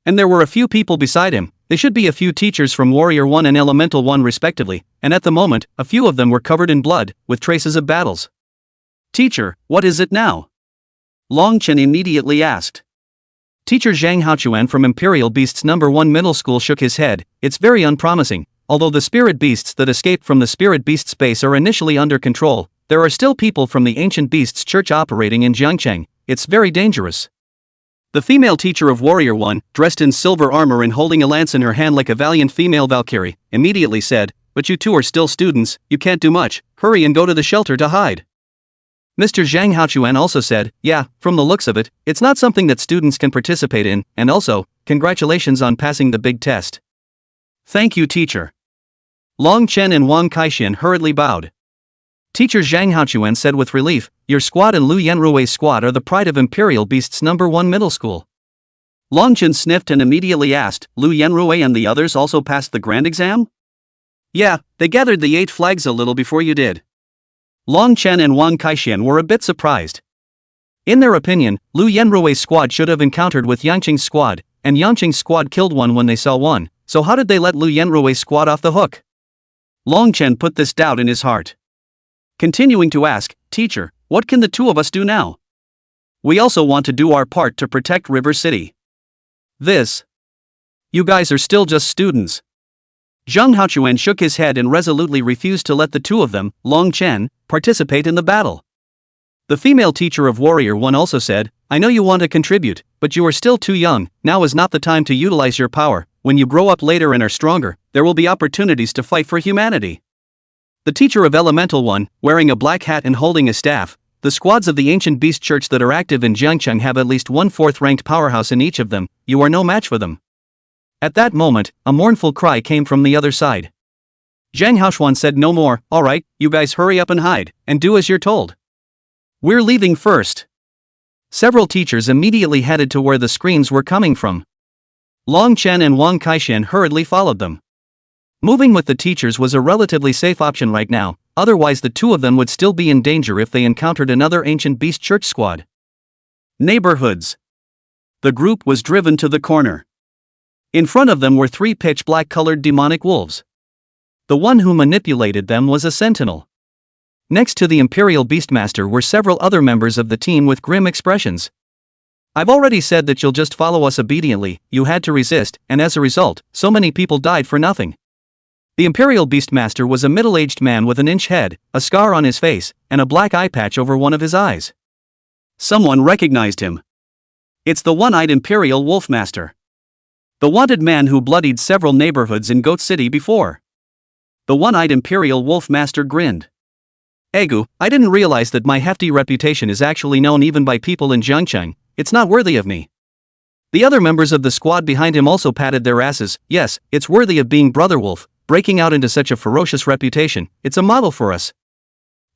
S1: And there were a few people beside him. There should be a few teachers from Warrior 1 and Elemental 1 respectively, and at the moment, a few of them were covered in blood, with traces of battles. Teacher, what is it now? Long Chen immediately asked. Teacher Zhang Haochuan from Imperial Beasts No. 1 Middle School shook his head. It's very unpromising. Although the spirit beasts that escaped from the spirit beast space are initially under control, there are still people from the Ancient Beasts Church operating in Jiangcheng. It's very dangerous. The female teacher of Warrior 1, dressed in silver armor and holding a lance in her hand like a valiant female Valkyrie, immediately said, but you two are still students, you can't do much, hurry and go to the shelter to hide. Mr. Zhang Haochuan also said, yeah, from the looks of it, it's not something that students can participate in, and also, congratulations on passing the big test. Thank you, teacher. Long Chen and Wang Kaixian hurriedly bowed. Teacher Zhang Haochuan said with relief, your squad and Lu Yanrui's squad are the pride of Imperial Beasts No. 1 Middle School. Long Chen sniffed and immediately asked, Lu Yanrui and the others also passed the grand exam? Yeah, they gathered the 8 flags a little before you did. Long Chen and Wang Kaixian were a bit surprised. In their opinion, Lu Yanrui's squad should have encountered with Yangqing's squad, and Yangqing's squad killed one when they saw one, so how did they let Lu Yanrui's squad off the hook? Long Chen put this doubt in his heart. Continuing to ask, teacher, what can the two of us do now? We also want to do our part to protect River City. You guys are still just students. Zhang Haochuan shook his head and resolutely refused to let the two of them, Long Chen, participate in the battle. The female teacher of Warrior 1 also said, I know you want to contribute, but you are still too young. Now is not the time to utilize your power. When you grow up later and are stronger, there will be opportunities to fight for humanity. The teacher of Elemental 1, wearing a black hat and holding a staff, the squads of the Ancient Beast Church that are active in Jiangcheng have at least one 4th ranked powerhouse in each of them. You are no match for them. At that moment, a mournful cry came from the other side. Zhang Haoshuan said no more. Alright, you guys hurry up and hide, and do as you're told. We're leaving first. Several teachers immediately headed to where the screams were coming from. Long Chen and Wang Kaishan hurriedly followed them. Moving with the teachers was a relatively safe option right now, otherwise the two of them would still be in danger if they encountered another Ancient Beast Church squad. Neighborhoods. The group was driven to the corner. In front of them were 3 pitch-black colored demonic wolves. The one who manipulated them was a sentinel. Next to the Imperial Beastmaster were several other members of the team with grim expressions. I've already said that you'll just follow us obediently. You had to resist, and as a result, so many people died for nothing. The Imperial Beastmaster was a middle-aged man with an inch head, a scar on his face, and a black eye patch over one of his eyes. Someone recognized him. It's the one-eyed Imperial Wolfmaster. The wanted man who bloodied several neighborhoods in Goat City before. The one-eyed Imperial Wolfmaster grinned. Egu, I didn't realize that my hefty reputation is actually known even by people in Jiangcheng. It's not worthy of me. The other members of the squad behind him also patted their asses. Yes, it's worthy of being Brother Wolf, breaking out into such a ferocious reputation. It's a model for us.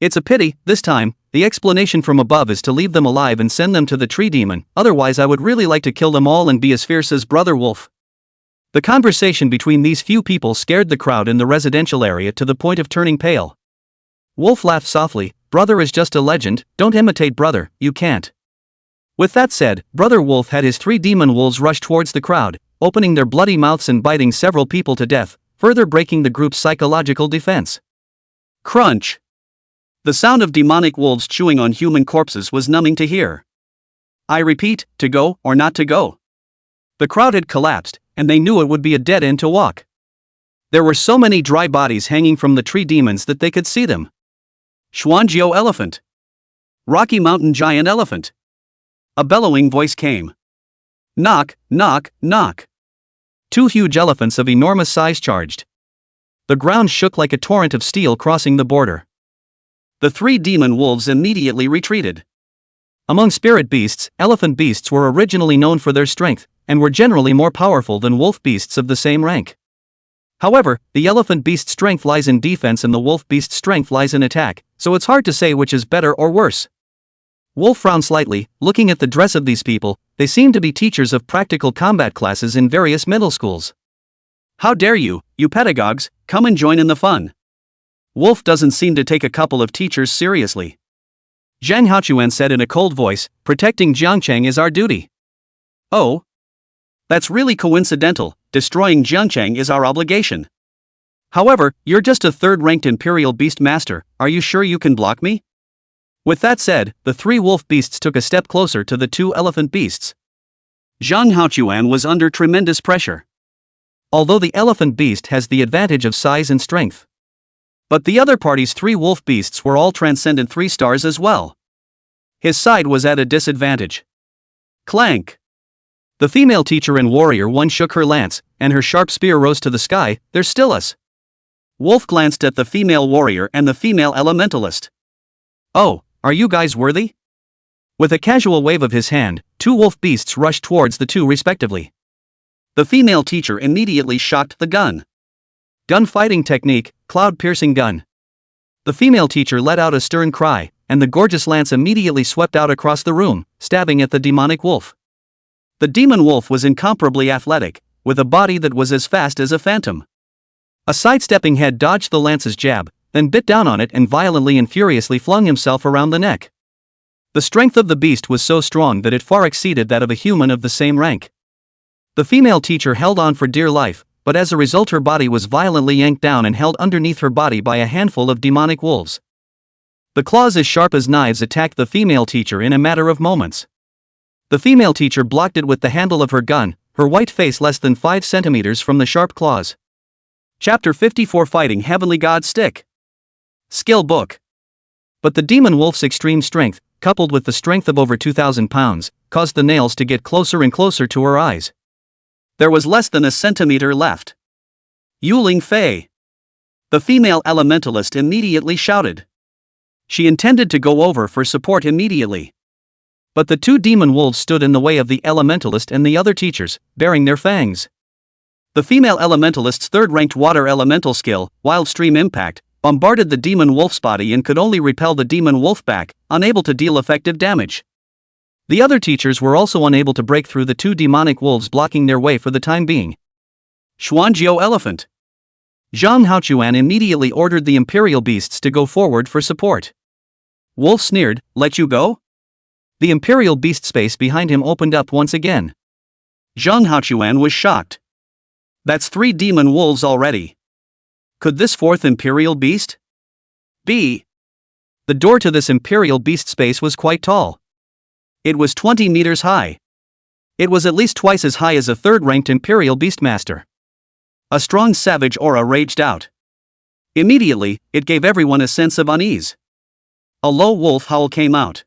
S1: It's a pity, this time, the explanation from above is to leave them alive and send them to the tree demon, otherwise I would really like to kill them all and be as fierce as Brother Wolf. The conversation between these few people scared the crowd in the residential area to the point of turning pale. Wolf laughed softly. Brother is just a legend, don't imitate Brother, you can't. With that said, Brother Wolf had his 3 demon wolves rush towards the crowd, opening their bloody mouths and biting several people to death, further breaking the group's psychological defense. Crunch! The sound of demonic wolves chewing on human corpses was numbing to hear. I repeat, to go or not to go. The crowd had collapsed, and they knew it would be a dead end to walk. There were so many dry bodies hanging from the tree demons that they could see them. Xuanjiao elephant. Rocky Mountain giant elephant. A bellowing voice came. Knock, knock, knock. 2 huge elephants of enormous size charged. The ground shook like a torrent of steel crossing the border. The 3 demon wolves immediately retreated. Among spirit beasts, elephant beasts were originally known for their strength, and were generally more powerful than wolf beasts of the same rank. However, the elephant beast's strength lies in defense and the wolf beast's strength lies in attack, so it's hard to say which is better or worse. Wolf frowned slightly, looking at the dress of these people. They seem to be teachers of practical combat classes in various middle schools. How dare you, you pedagogues, come and join in the fun. Wolf doesn't seem to take a couple of teachers seriously. Zhang Haochuan said in a cold voice, protecting Jiangcheng is our duty. Oh? That's really coincidental, destroying Jiangcheng is our obligation. However, you're just a 3rd-ranked Imperial Beast Master, are you sure you can block me? With that said, the 3 wolf beasts took a step closer to the 2 elephant beasts. Zhang Haochuan was under tremendous pressure. Although the elephant beast has the advantage of size and strength. But the other party's 3 wolf beasts were all transcendent 3 stars as well. His side was at a disadvantage. Clank! The female teacher in Warrior 1 shook her lance, and her sharp spear rose to the sky. There's still us. Wolf glanced at the female warrior and the female elementalist. Oh, are you guys worthy? With a casual wave of his hand, 2 wolf beasts rushed towards the 2 respectively. The female teacher immediately shocked the gun. Gun fighting technique, cloud-piercing gun. The female teacher let out a stern cry, and the gorgeous lance immediately swept out across the room, stabbing at the demonic wolf. The demon wolf was incomparably athletic, with a body that was as fast as a phantom. A sidestepping head dodged the lance's jab, then bit down on it and violently and furiously flung himself around the neck. The strength of the beast was so strong that it far exceeded that of a human of the same rank. The female teacher held on for dear life, but as a result her body was violently yanked down and held underneath her body by a handful of demonic wolves. The claws as sharp as knives attacked the female teacher in a matter of moments. The female teacher blocked it with the handle of her gun, her white face less than 5 centimeters from the sharp claws. Chapter 54 Fighting Heavenly God Stick. Skill Book. But the demon wolf's extreme strength, coupled with the strength of over 2,000 pounds, caused the nails to get closer and closer to her eyes. There was less than a centimeter left. Yu Lingfei! The female elementalist immediately shouted. She intended to go over for support immediately. But the two demon wolves stood in the way of the elementalist and the other teachers, baring their fangs. The female elementalist's third-ranked water elemental skill, Wild Stream Impact, bombarded the demon wolf's body and could only repel the demon wolf back, unable to deal effective damage. The other teachers were also unable to break through the two demonic wolves blocking their way for the time being. Xuanjiu Elephant. Zhang Haochuan immediately ordered the imperial beasts to go forward for support. Wolf sneered, "Let you go?" The imperial beast space behind him opened up once again. Zhang Haochuan was shocked. That's 3 demon wolves already. Could this 4th imperial beast be? The door to this imperial beast space was quite tall. It was 20 meters high. It was at least twice as high as a 3rd-ranked imperial beastmaster. A strong savage aura raged out. Immediately, it gave everyone a sense of unease. A low wolf howl came out.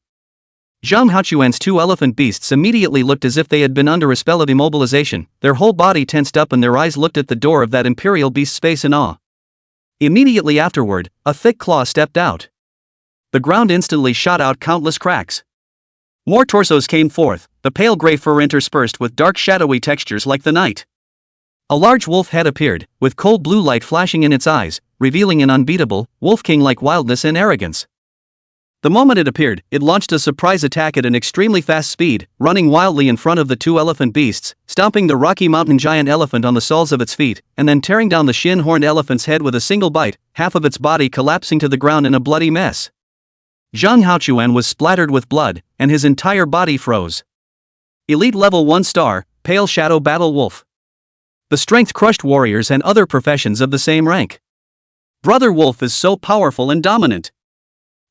S1: Zhang Haochuan's 2 elephant beasts immediately looked as if they had been under a spell of immobilization, their whole body tensed up and their eyes looked at the door of that imperial beast space in awe. Immediately afterward, a thick claw stepped out. The ground instantly shot out countless cracks. More torsos came forth, the pale gray fur interspersed with dark shadowy textures like the night. A large wolf head appeared, with cold blue light flashing in its eyes, revealing an unbeatable, wolf king-like wildness and arrogance. The moment it appeared, it launched a surprise attack at an extremely fast speed, running wildly in front of the 2 elephant beasts, stomping the Rocky Mountain giant elephant on the soles of its feet, and then tearing down the shin-horned elephant's head with a single bite, half of its body collapsing to the ground in a bloody mess. Zhang Haochuan was splattered with blood, and his entire body froze. Elite Level 1 Star, Pale Shadow Battle Wolf. The strength crushed warriors and other professions of the same rank. Brother Wolf is so powerful and dominant.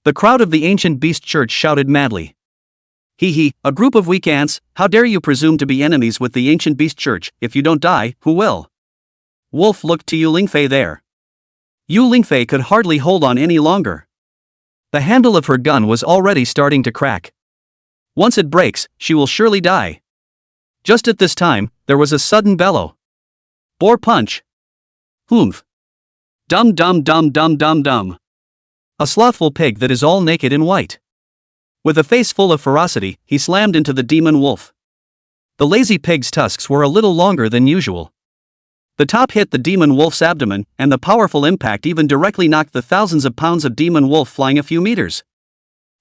S1: The crowd of the ancient beast church shouted madly. Hee, a group of weak ants, how dare you presume to be enemies with the ancient beast church? If you don't die, who will? Wolf looked to Yu Lingfei there. Yu Lingfei could hardly hold on any longer. The handle of her gun was already starting to crack. Once it breaks, she will surely die. Just at this time, there was a sudden bellow. Boar punch. Humph. Dum dum dum dum dum dum. A slothful pig that is all naked in white. With a face full of ferocity, he slammed into the demon wolf. The lazy pig's tusks were a little longer than usual. The top hit the demon wolf's abdomen, and the powerful impact even directly knocked the thousands of pounds of demon wolf flying a few meters.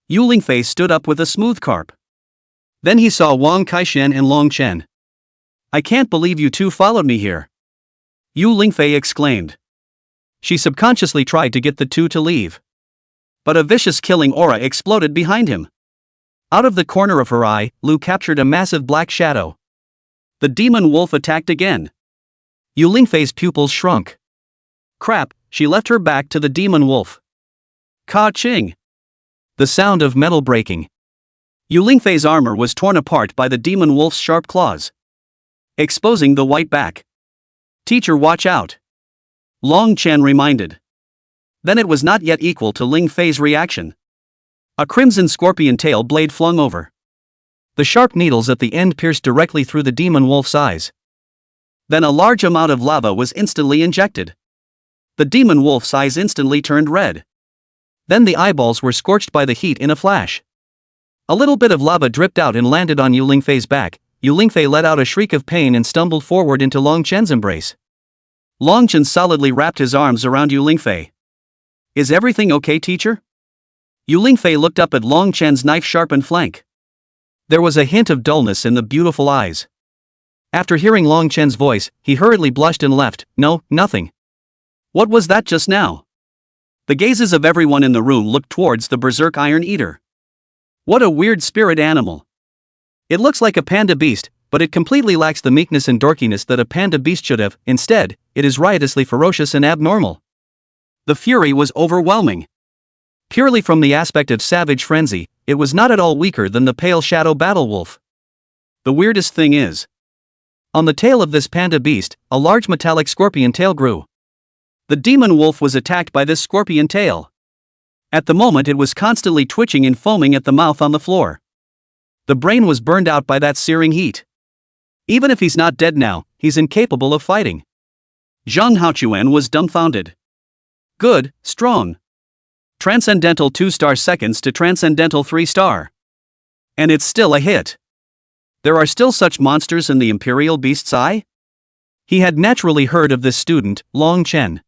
S1: Yu Lingfei stood up with a smooth carp. Then he saw Wang Kaishen and Long Chen. "I can't believe you two followed me here," Yu Lingfei exclaimed. She subconsciously tried to get the two to leave. But a vicious killing aura exploded behind him. Out of the corner of her eye, Lu captured a massive black shadow. The demon wolf attacked again. Yu Lingfei's pupils shrunk. Crap, she left her back to the demon wolf. Ka-ching! The sound of metal breaking. Yu Lingfei's armor was torn apart by the demon wolf's sharp claws, exposing the white back. "Teacher, watch out!" Long Chen reminded. Then it was not yet equal to Ling Fei's reaction. A crimson scorpion tail blade flung over. The sharp needles at the end pierced directly through the demon wolf's eyes. Then a large amount of lava was instantly injected. The demon wolf's eyes instantly turned red. Then the eyeballs were scorched by the heat in a flash. A little bit of lava dripped out and landed on Yu Lingfei's back. Yu Lingfei let out a shriek of pain and stumbled forward into Long Chen's embrace. Long Chen solidly wrapped his arms around Yu Lingfei. "Is everything okay, teacher?" Yu Lingfei looked up at Long Chen's knife-sharpened flank. There was a hint of dullness in the beautiful eyes. After hearing Long Chen's voice, he hurriedly blushed and left. "No, nothing." "What was that just now?" The gazes of everyone in the room looked towards the berserk iron eater. What a weird spirit animal. It looks like a panda beast, but it completely lacks the meekness and dorkiness that a panda beast should have. Instead, it is riotously ferocious and abnormal. The fury was overwhelming. Purely from the aspect of savage frenzy, it was not at all weaker than the pale shadow battle wolf. The weirdest thing is, on the tail of this panda beast, a large metallic scorpion tail grew. The demon wolf was attacked by this scorpion tail. At the moment it was constantly twitching and foaming at the mouth on the floor. The brain was burned out by that searing heat. Even if he's not dead now, he's incapable of fighting. Zhang Haochuan was dumbfounded. Good, strong. Transcendental 2-star seconds to Transcendental 3-star. And it's still a hit. There are still such monsters in the Imperial Beast's eye? He had naturally heard of this student, Long Chen.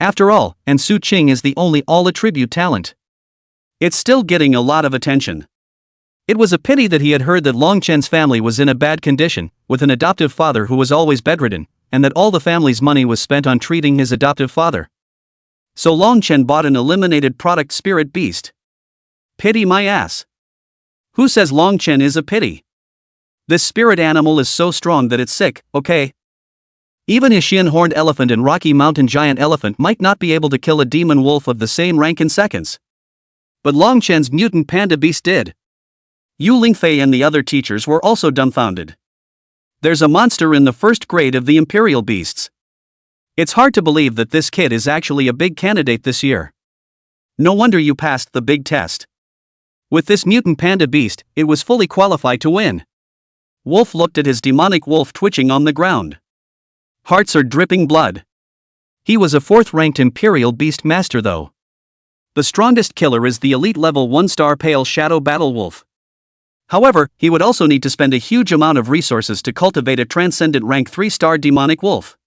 S1: After all, and Su Qing is the only all-attribute talent. It's still getting a lot of attention. It was a pity that he had heard that Long Chen's family was in a bad condition, with an adoptive father who was always bedridden, and that all the family's money was spent on treating his adoptive father. So Long Chen bought an eliminated product spirit beast. Pity my ass. Who says Long Chen is a pity? This spirit animal is so strong that it's sick, okay? Even a Xian-horned elephant and Rocky Mountain giant elephant might not be able to kill a demon wolf of the same rank in seconds. But Long Chen's mutant panda beast did. Yu Lingfei and the other teachers were also dumbfounded. There's a monster in the first grade of the Imperial Beasts. It's hard to believe that this kid is actually a big candidate this year. No wonder you passed the big test. With this mutant panda beast, it was fully qualified to win. Wolf looked at his demonic wolf twitching on the ground. Hearts are dripping blood. He was a 4th-ranked Imperial Beast Master though. The strongest killer is the elite level 1-star Pale Shadow Battle Wolf. However, he would also need to spend a huge amount of resources to cultivate a transcendent rank 3-star demonic wolf.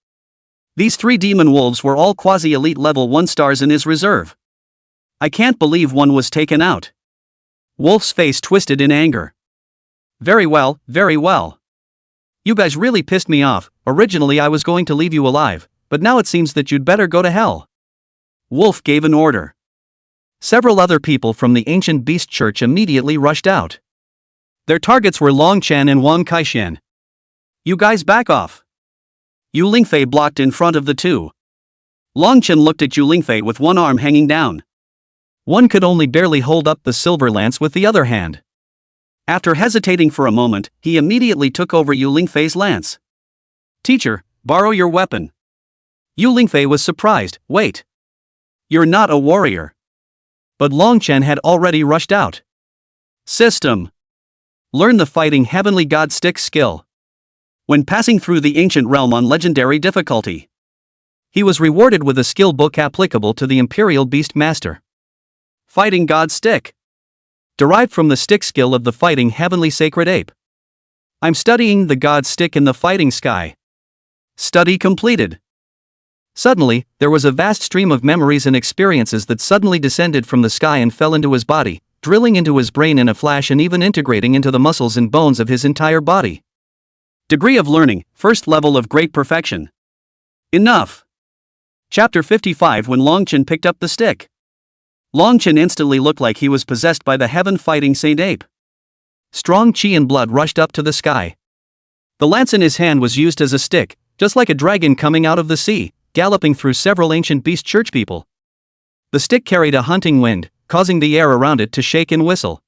S1: These 3 demon wolves were all quasi-elite level 1-stars in his reserve. I can't believe one was taken out. Wolf's face twisted in anger. Very well, very well. You guys really pissed me off. Originally I was going to leave you alive, but now it seems that you'd better go to hell. Wolf gave an order. Several other people from the ancient beast church immediately rushed out. Their targets were Long Chen and Wang Kaixian. You guys back off. Yu Lingfei blocked in front of the two. Long Chen looked at Yu Lingfei with one arm hanging down. One could only barely hold up the silver lance with the other hand. After hesitating for a moment, he immediately took over Yu Lingfei's lance. Teacher, borrow your weapon. Yu Lingfei was surprised. Wait. You're not a warrior. But Long Chen had already rushed out. System. Learn the fighting heavenly god stick skill. When passing through the ancient realm on legendary difficulty, he was rewarded with a skill book applicable to the Imperial Beast Master. Fighting god stick. Derived from the stick skill of the fighting heavenly sacred ape. I'm studying the god stick in the fighting sky. Study completed. Suddenly, there was a vast stream of memories and experiences that suddenly descended from the sky and fell into his body, drilling into his brain in a flash and even integrating into the muscles and bones of his entire body. Degree of learning, first level of great perfection. Enough. Chapter 55. When Long Chen picked up the stick, Long Chen instantly looked like he was possessed by the heaven-fighting Saint Ape. Strong chi and blood rushed up to the sky. The lance in his hand was used as a stick, just like a dragon coming out of the sea, galloping through several ancient beast church people. The stick carried a hunting wind, causing the air around it to shake and whistle.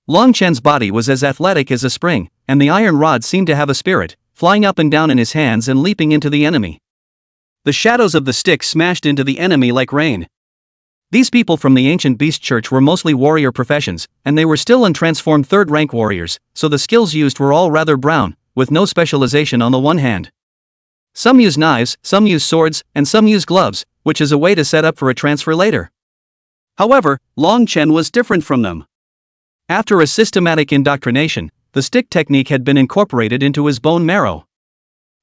S1: Long Chen's body was as athletic as a spring, and the iron rod seemed to have a spirit, flying up and down in his hands and leaping into the enemy. The shadows of the stick smashed into the enemy like rain. These people from the ancient beast church were mostly warrior professions, and they were still untransformed 3rd-rank warriors, so the skills used were all rather brown, with no specialization on the one hand. Some use knives, some use swords, and some use gloves, which is a way to set up for a transfer later. However, Long Chen was different from them. After a systematic indoctrination, the stick technique had been incorporated into his bone marrow.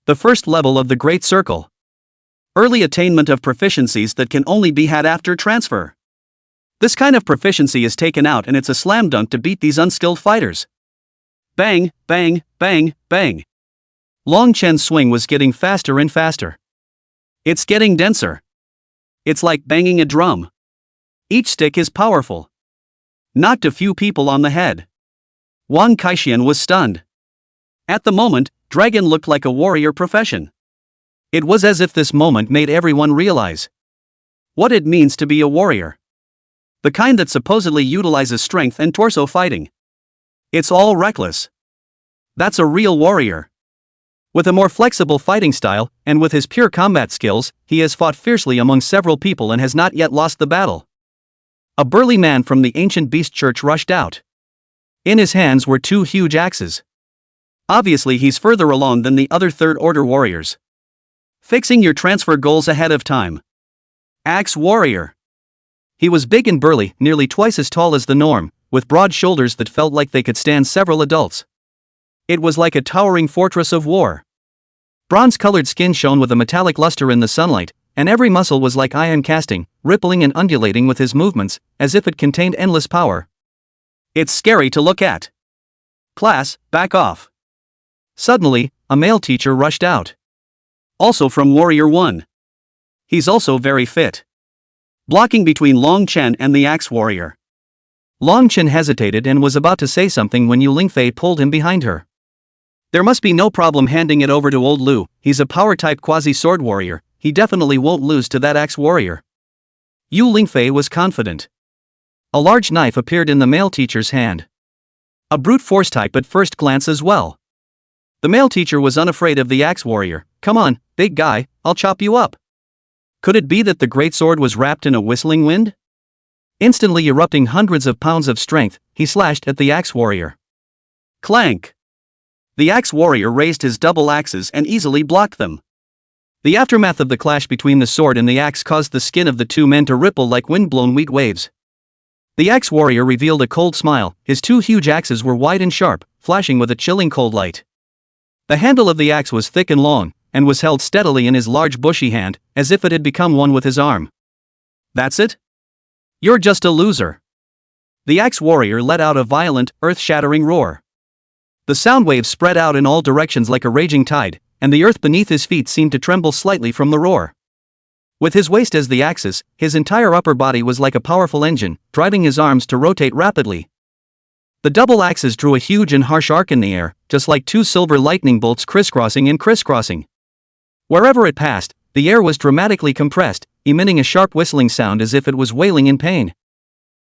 S1: The first level of the Great Circle. Early attainment of proficiencies that can only be had after transfer. This kind of proficiency is taken out and it's a slam dunk to beat these unskilled fighters. Bang, bang, bang, bang. Long Chen's swing was getting faster and faster. It's getting denser. It's like banging a drum. Each stick is powerful. Knocked a few people on the head. Wang Kaixian was stunned. At the moment, dragon looked like a warrior profession. It was as if this moment made everyone realize what it means to be a warrior. The kind that supposedly utilizes strength and torso fighting. It's all reckless. That's a real warrior. With a more flexible fighting style, and with his pure combat skills, he has fought fiercely among several people and has not yet lost the battle. A burly man from the ancient beast church rushed out. In his hands were 2 huge axes. Obviously he's further along than the other third order warriors. Fixing your transfer goals ahead of time. Axe warrior. He was big and burly, nearly twice as tall as the norm, with broad shoulders that felt like they could stand several adults. It was like a towering fortress of war. Bronze-colored skin shone with a metallic luster in the sunlight, and every muscle was like iron casting, rippling and undulating with his movements, as if it contained endless power. It's scary to look at. Class, back off. Suddenly, a male teacher rushed out. Also from Warrior 1. He's also very fit. Blocking between Long Chen and the Axe Warrior. Long Chen hesitated and was about to say something when Yu Lingfei pulled him behind her. There must be no problem handing it over to old Lu, he's a power-type quasi-sword warrior, he definitely won't lose to that Axe Warrior. Yu Lingfei was confident. A large knife appeared in the male teacher's hand. A brute force type at first glance as well. The male teacher was unafraid of the Axe Warrior. Come on, big guy, I'll chop you up. Could it be that the great sword was wrapped in a whistling wind? Instantly erupting hundreds of pounds of strength, he slashed at the Axe Warrior. Clank! The Axe Warrior raised his double axes and easily blocked them. The aftermath of the clash between the sword and the axe caused the skin of the 2 men to ripple like wind-blown wheat waves. The Axe Warrior revealed a cold smile, his 2 huge axes were wide and sharp, flashing with a chilling cold light. The handle of the axe was thick and long, and was held steadily in his large bushy hand, as if it had become one with his arm. That's it? You're just a loser. The Axe Warrior let out a violent, earth-shattering roar. The sound waves spread out in all directions like a raging tide, and the earth beneath his feet seemed to tremble slightly from the roar. With his waist as the axis, his entire upper body was like a powerful engine, driving his arms to rotate rapidly. The double axes drew a huge and harsh arc in the air, just like 2 silver lightning bolts crisscrossing and crisscrossing. Wherever it passed, the air was dramatically compressed, emitting a sharp whistling sound as if it was wailing in pain.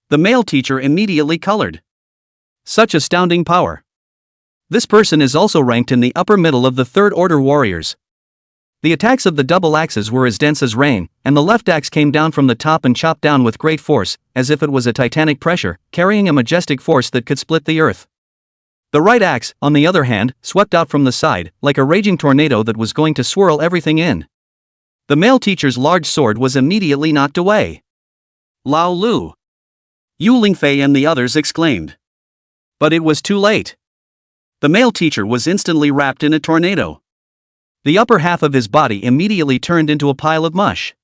S1: The male teacher immediately colored. Such astounding power. This person is also ranked in the upper middle of the third order warriors. The attacks of the double axes were as dense as rain, and the left axe came down from the top and chopped down with great force, as if it was a titanic pressure, carrying a majestic force that could split the earth. The right axe, on the other hand, swept out from the side, like a raging tornado that was going to swirl everything in. The male teacher's large sword was immediately knocked away. Lao Lu! Yu Lingfei and the others exclaimed. But it was too late. The male teacher was instantly wrapped in a tornado. The upper half of his body immediately turned into a pile of mush.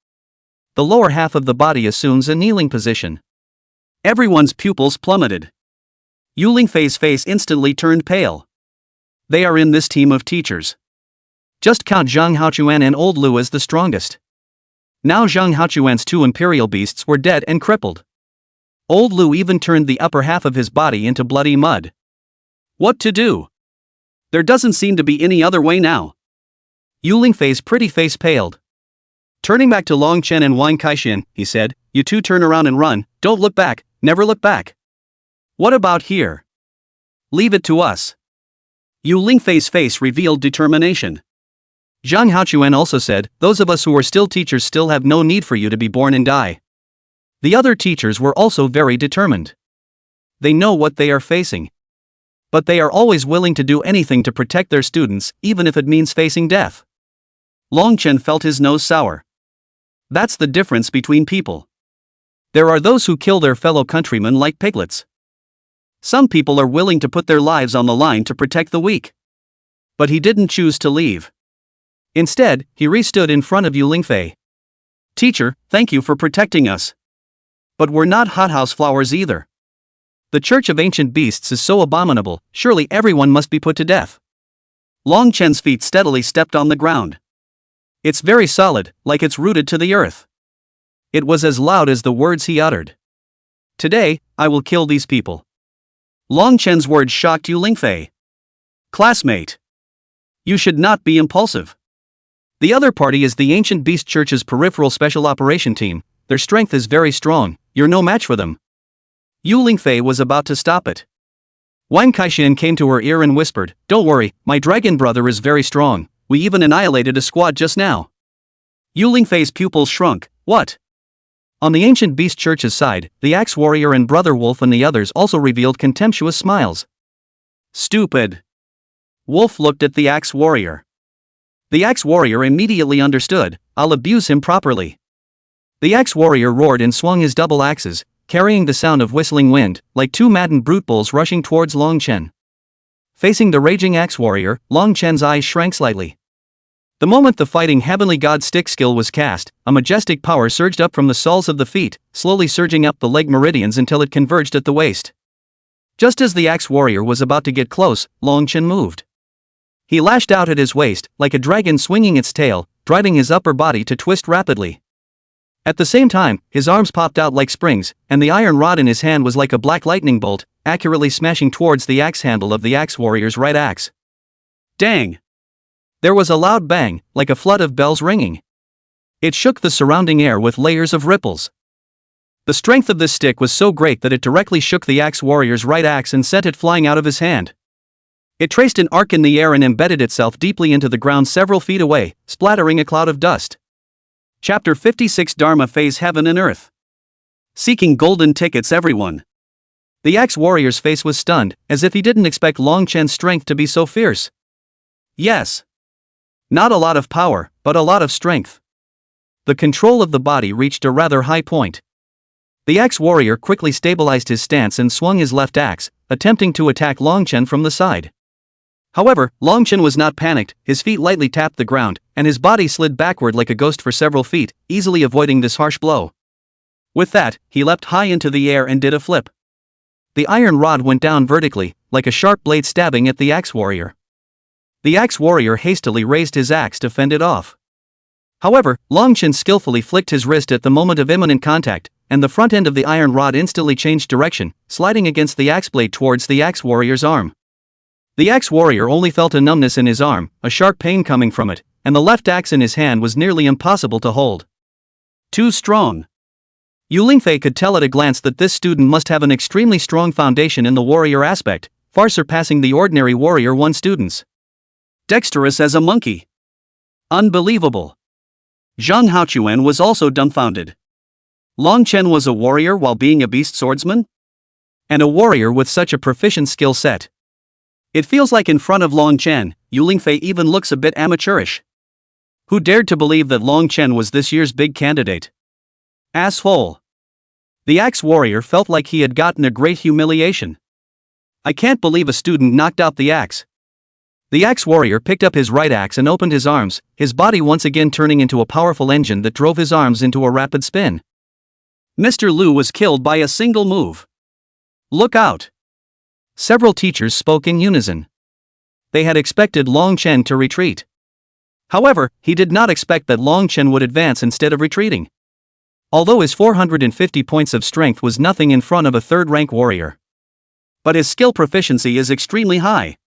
S1: The lower half of the body assumes a kneeling position. Everyone's pupils plummeted. Yu Lingfei's face instantly turned pale. They are in this team of teachers. Just count Zhang Haochuan and old Lu as the strongest. Now Zhang Haochuan's 2 imperial beasts were dead and crippled. Old Lu even turned the upper half of his body into bloody mud. What to do? There doesn't seem to be any other way now. Yu Lingfei's pretty face paled. Turning back to Long Chen and Wang Kaixin, he said, "You 2 turn around and run, don't look back, never look back." What about here? Leave it to us. Yu Lingfei's face revealed determination. Zhang Haochuan also said, "Those of us who are still teachers still have no need for you to be born and die." The other teachers were also very determined. They know what they are facing. But they are always willing to do anything to protect their students, even if it means facing death. Long Chen felt his nose sour. That's the difference between people. There are those who kill their fellow countrymen like piglets. Some people are willing to put their lives on the line to protect the weak. But he didn't choose to leave. Instead, he re-stood in front of Yu Lingfei. "Teacher, thank you for protecting us. But we're not hothouse flowers either. The Church of Ancient Beasts is so abominable, surely everyone must be put to death." Long Chen's feet steadily stepped on the ground. It's very solid, like it's rooted to the earth. It was as loud as the words he uttered. "Today, I will kill these people." Long Chen's words shocked Yu Lingfei. "Classmate, you should not be impulsive. The other party is the Ancient Beast Church's peripheral special operation team. Their strength is very strong, you're no match for them." Yu Lingfei was about to stop it. Wang Kaixin came to her ear and whispered, "Don't worry, my dragon brother is very strong, we even annihilated a squad just now." Yu Lingfei's pupils shrunk. "What? On the ancient beast church's side, the axe warrior and brother wolf and the others also revealed contemptuous smiles. Stupid. Wolf looked at the axe warrior. The axe warrior immediately understood, I'll abuse him properly. The axe warrior roared and swung his double axes, carrying the sound of whistling wind, like two maddened brute bulls rushing towards Long Chen. Facing the raging axe warrior, Long Chen's eyes shrank slightly. The moment the fighting heavenly god stick skill was cast, a majestic power surged up from the soles of the feet, slowly surging up the leg meridians until it converged at the waist. Just as the axe warrior was about to get close, Long Chen moved. He lashed out at his waist, like a dragon swinging its tail, driving his upper body to twist rapidly. At the same time, his arms popped out like springs, and the iron rod in his hand was like a black lightning bolt, accurately smashing towards the axe handle of the axe warrior's right axe. Dang! There was a loud bang, like a flood of bells ringing. It shook the surrounding air with layers of ripples. The strength of this stick was so great that it directly shook the axe warrior's right axe and sent it flying out of his hand. It traced an arc in the air and embedded itself deeply into the ground several feet away, splattering a cloud of dust. Chapter 56 Dharma Phase Heaven and Earth. Seeking golden tickets everyone. The axe warrior's face was stunned, as if he didn't expect Long Chen's strength to be so fierce. Yes. Not a lot of power, but a lot of strength. The control of the body reached a rather high point. The axe warrior quickly stabilized his stance and swung his left axe, attempting to attack Long Chen from the side. However, Long Chen was not panicked, his feet lightly tapped the ground, and his body slid backward like a ghost for several feet, easily avoiding this harsh blow. With that, he leapt high into the air and did a flip. The iron rod went down vertically, like a sharp blade stabbing at the axe warrior. The axe warrior hastily raised his axe to fend it off. However, Long Chen skillfully flicked his wrist at the moment of imminent contact, and the front end of the iron rod instantly changed direction, sliding against the axe blade towards the axe warrior's arm. The axe warrior only felt a numbness in his arm, a sharp pain coming from it, and the left axe in his hand was nearly impossible to hold. Too strong. Yu Lingfei could tell at a glance that this student must have an extremely strong foundation in the warrior aspect, far surpassing the ordinary warrior 1 students. Dexterous as a monkey. Unbelievable. Zhang Haochuan was also dumbfounded. Long Chen was a warrior while being a beast swordsman? And a warrior with such a proficient skill set. It feels like in front of Long Chen, Yu Lingfei even looks a bit amateurish. Who dared to believe that Long Chen was this year's big candidate? Asshole. The axe warrior felt like he had gotten a great humiliation. I can't believe a student knocked out the axe. The axe warrior picked up his right axe and opened his arms, his body once again turning into a powerful engine that drove his arms into a rapid spin. Mr. Liu was killed by a single move. Look out! Several teachers spoke in unison. They had expected Long Chen to retreat. However, he did not expect that Long Chen would advance instead of retreating. Although his 450 points of strength was nothing in front of a third-rank warrior. But his skill proficiency is extremely high.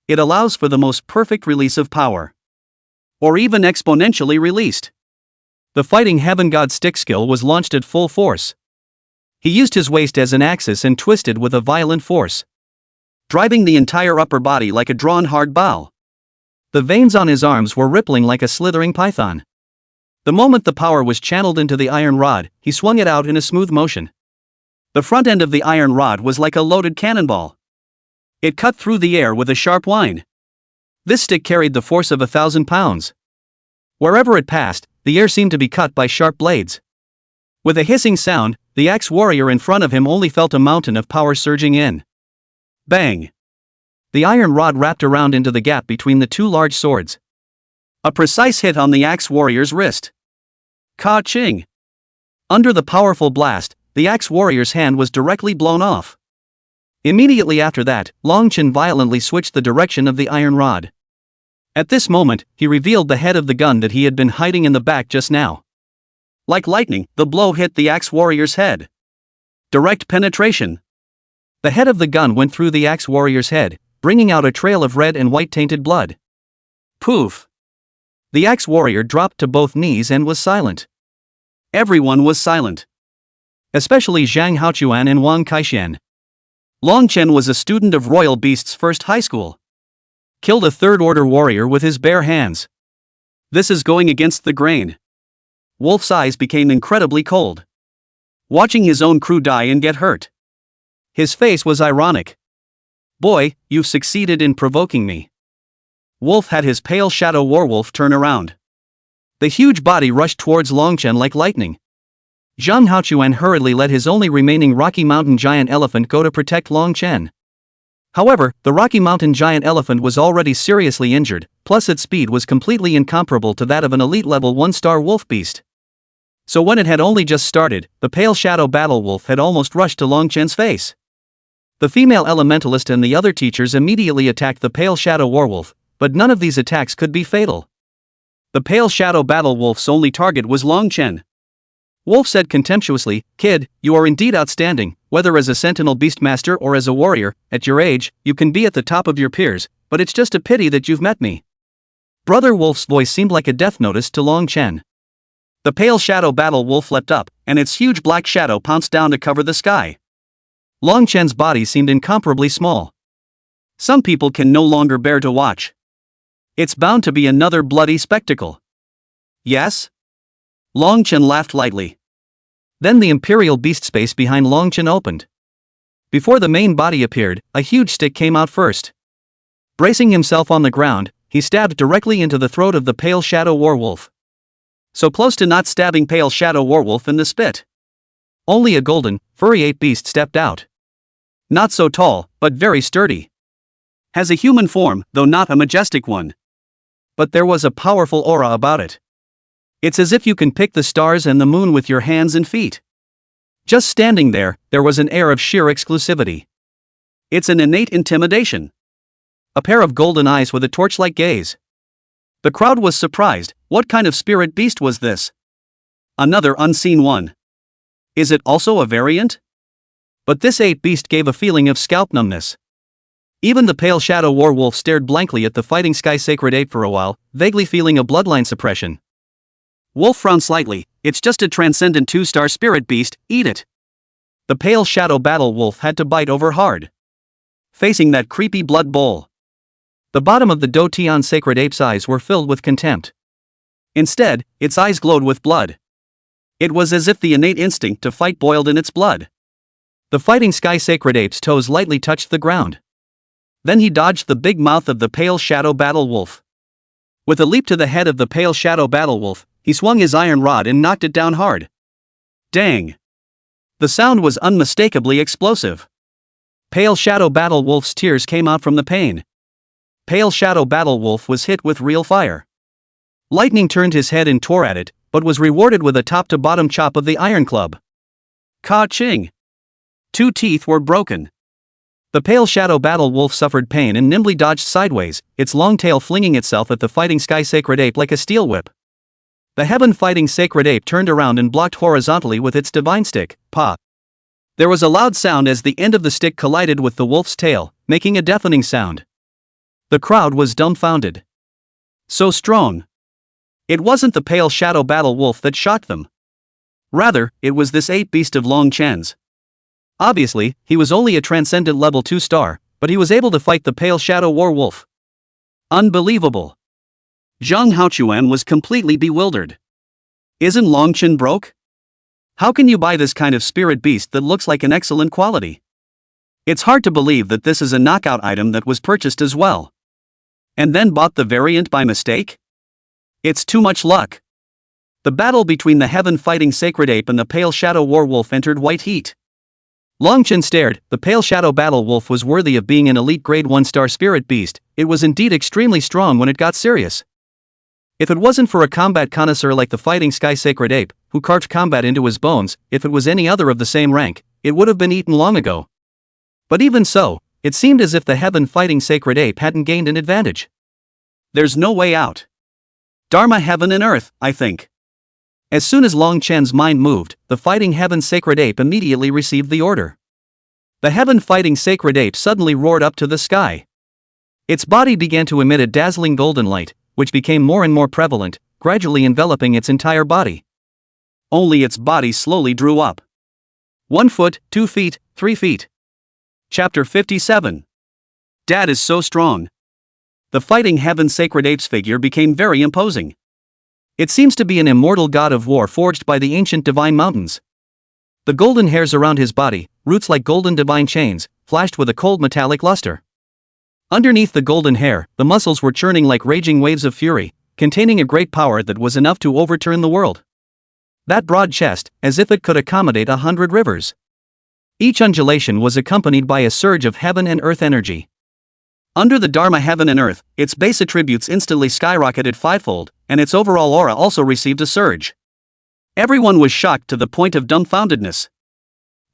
S1: It allows for the most perfect release of power. Or even exponentially released. The fighting heaven god stick skill was launched at full force. He used his waist as an axis and twisted with a violent force, driving the entire upper body like a drawn hard bow. The veins on his arms were rippling like a slithering python. The moment the power was channeled into the iron rod, he swung it out in a smooth motion. The front end of the iron rod was like a loaded cannonball. It cut through the air with a sharp whine. This stick carried the force of 1,000 pounds. Wherever it passed, the air seemed to be cut by sharp blades. With a hissing sound, the axe warrior in front of him only felt a mountain of power surging in. Bang! The iron rod wrapped around into the gap between the 2 large swords. A precise hit on the axe warrior's wrist. Ka-ching! Under the powerful blast, the axe warrior's hand was directly blown off. Immediately after that, Long Chen violently switched the direction of the iron rod. At this moment, he revealed the head of the gun that he had been hiding in the back just now. Like lightning, the blow hit the axe warrior's head. Direct penetration. The head of the gun went through the axe warrior's head, bringing out a trail of red and white tainted blood. Poof! The axe warrior dropped to both knees and was silent. Everyone was silent. Especially Zhang Haochuan and Wang Kaixian. Long Chen was a student of Royal Beast's first high school. Killed a third-order warrior with his bare hands. This is going against the grain. Wolf's eyes became incredibly cold. watching his own crew die and get hurt. His face was ironic. Boy, you've succeeded in provoking me. Wolf had his pale shadow werewolf turn around. The huge body rushed towards Longchen like lightning. Zhang Haochuan hurriedly let his only remaining Rocky Mountain giant elephant go to protect Longchen. However, the Rocky Mountain giant elephant was already seriously injured, plus its speed was completely incomparable to that of an elite level 1-star wolf beast. So when it had only just started, the pale shadow battle wolf had almost rushed to Longchen's face. The female elementalist and the other teachers immediately attacked the pale shadow werewolf, but none of these attacks could be fatal. The pale shadow battle wolf's only target was Longchen. Wolf said contemptuously, "Kid, you are indeed outstanding, whether as a sentinel beastmaster or as a warrior. At your age, you can be at the top of your peers, but it's just a pity that you've met me." Brother Wolf's voice seemed like a death notice to Longchen. The pale shadow battle wolf leapt up, and its huge black shadow pounced down to cover the sky. Longchen's body seemed incomparably small. Some people can no longer bear to watch. It's bound to be another bloody spectacle. Yes? Longchen laughed lightly. Then the imperial beast space behind Longchen opened. Before the main body appeared, a huge stick came out first. Bracing himself on the ground, he stabbed directly into the throat of the pale shadow werewolf. So close to not stabbing pale shadow werewolf in the spit. Only a golden, furry ape beast stepped out. Not so tall, but very sturdy. Has a human form, though not a majestic one. But there was a powerful aura about it. It's as if you can pick the stars and the moon with your hands and feet. Just standing there, there was an air of sheer exclusivity. It's an innate intimidation. A pair of golden eyes with a torch-like gaze. The crowd was surprised. What kind of spirit beast was this? Another unseen one. Is it also a variant? But this ape beast gave a feeling of scalp numbness. Even the pale shadow werewolf stared blankly at the fighting sky sacred ape for a while, vaguely feeling a bloodline suppression. Wolf frowned slightly. "It's just a transcendent 2-star spirit beast, eat it." The pale shadow battle wolf had to bite over hard. Facing that creepy blood bowl. The bottom of the Dotian sacred ape's eyes were filled with contempt. Instead, its eyes glowed with blood. It was as if the innate instinct to fight boiled in its blood. The fighting sky sacred ape's toes lightly touched the ground. Then he dodged the big mouth of the pale shadow battle wolf. With a leap to the head of the pale shadow battle wolf, he swung his iron rod and knocked it down hard. Dang! The sound was unmistakably explosive. Pale shadow battle wolf's tears came out from the pain. Pale shadow battle wolf was hit with real fire. Lightning turned his head and tore at it, but was rewarded with a top-to-bottom chop of the iron club. Ka-ching! 2 teeth were broken. The pale shadow battle wolf suffered pain and nimbly dodged sideways, its long tail flinging itself at the fighting sky sacred ape like a steel whip. The heaven fighting sacred ape turned around and blocked horizontally with its divine stick, Pa. There was a loud sound as the end of the stick collided with the wolf's tail, making a deafening sound. The crowd was dumbfounded. So strong. It wasn't the pale shadow battle wolf that shocked them. Rather, it was this ape beast of Longchen's. Obviously, he was only a transcendent level 2-star, but he was able to fight the pale shadow werewolf. Unbelievable. Zhang Haochuan was completely bewildered. Isn't Longchen broke? How can you buy this kind of spirit beast that looks like an excellent quality? It's hard to believe that this is a knockout item that was purchased as well. And then bought the variant by mistake? It's too much luck. The battle between the heaven fighting sacred ape and the pale shadow werewolf entered white heat. Longchen stared. The pale shadow battle wolf was worthy of being an elite grade 1-star spirit beast. It was indeed extremely strong when it got serious. If it wasn't for a combat connoisseur like the fighting sky sacred ape, who carved combat into his bones, if it was any other of the same rank, it would have been eaten long ago. But even so, it seemed as if the heaven fighting sacred ape hadn't gained an advantage. There's no way out. Dharma heaven and earth, I think. As soon as Longchen's mind moved, the fighting heaven sacred ape immediately received the order. The heaven fighting sacred ape suddenly roared up to the sky. Its body began to emit a dazzling golden light, which became more and more prevalent, gradually enveloping its entire body. Only its body slowly drew up. 1 foot, 2 feet, 3 feet. Chapter 57. Dad is so strong. The fighting heaven sacred ape's figure became very imposing. It seems to be an immortal god of war forged by the ancient divine mountains. The golden hairs around his body, roots like golden divine chains, flashed with a cold metallic luster. Underneath the golden hair, the muscles were churning like raging waves of fury, containing a great power that was enough to overturn the world. That broad chest, as if it could accommodate 100 rivers. Each undulation was accompanied by a surge of heaven and earth energy. Under the Dharma heaven and earth, its base attributes instantly skyrocketed fivefold, and its overall aura also received a surge. Everyone was shocked to the point of dumbfoundedness.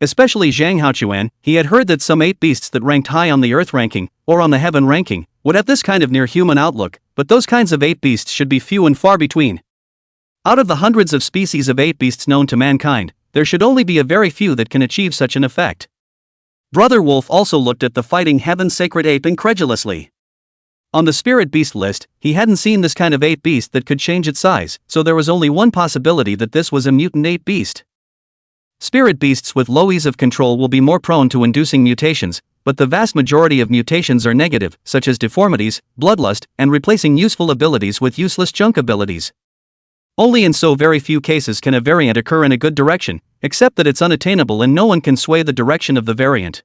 S1: Especially Zhang Haochuan. He had heard that some 8 beasts that ranked high on the earth ranking, or on the heaven ranking, would have this kind of near-human outlook, but those kinds of 8 beasts should be few and far between. Out of the hundreds of species of 8 beasts known to mankind, there should only be a very few that can achieve such an effect. Brother Wolf also looked at the fighting heaven sacred ape incredulously. On the spirit beast list, he hadn't seen this kind of 8 beast that could change its size, so there was only one possibility that this was a mutant 8 beast. Spirit beasts with low ease of control will be more prone to inducing mutations, but the vast majority of mutations are negative, such as deformities, bloodlust, and replacing useful abilities with useless junk abilities. Only in so very few cases can a variant occur in a good direction, except that it's unattainable and no one can sway the direction of the variant.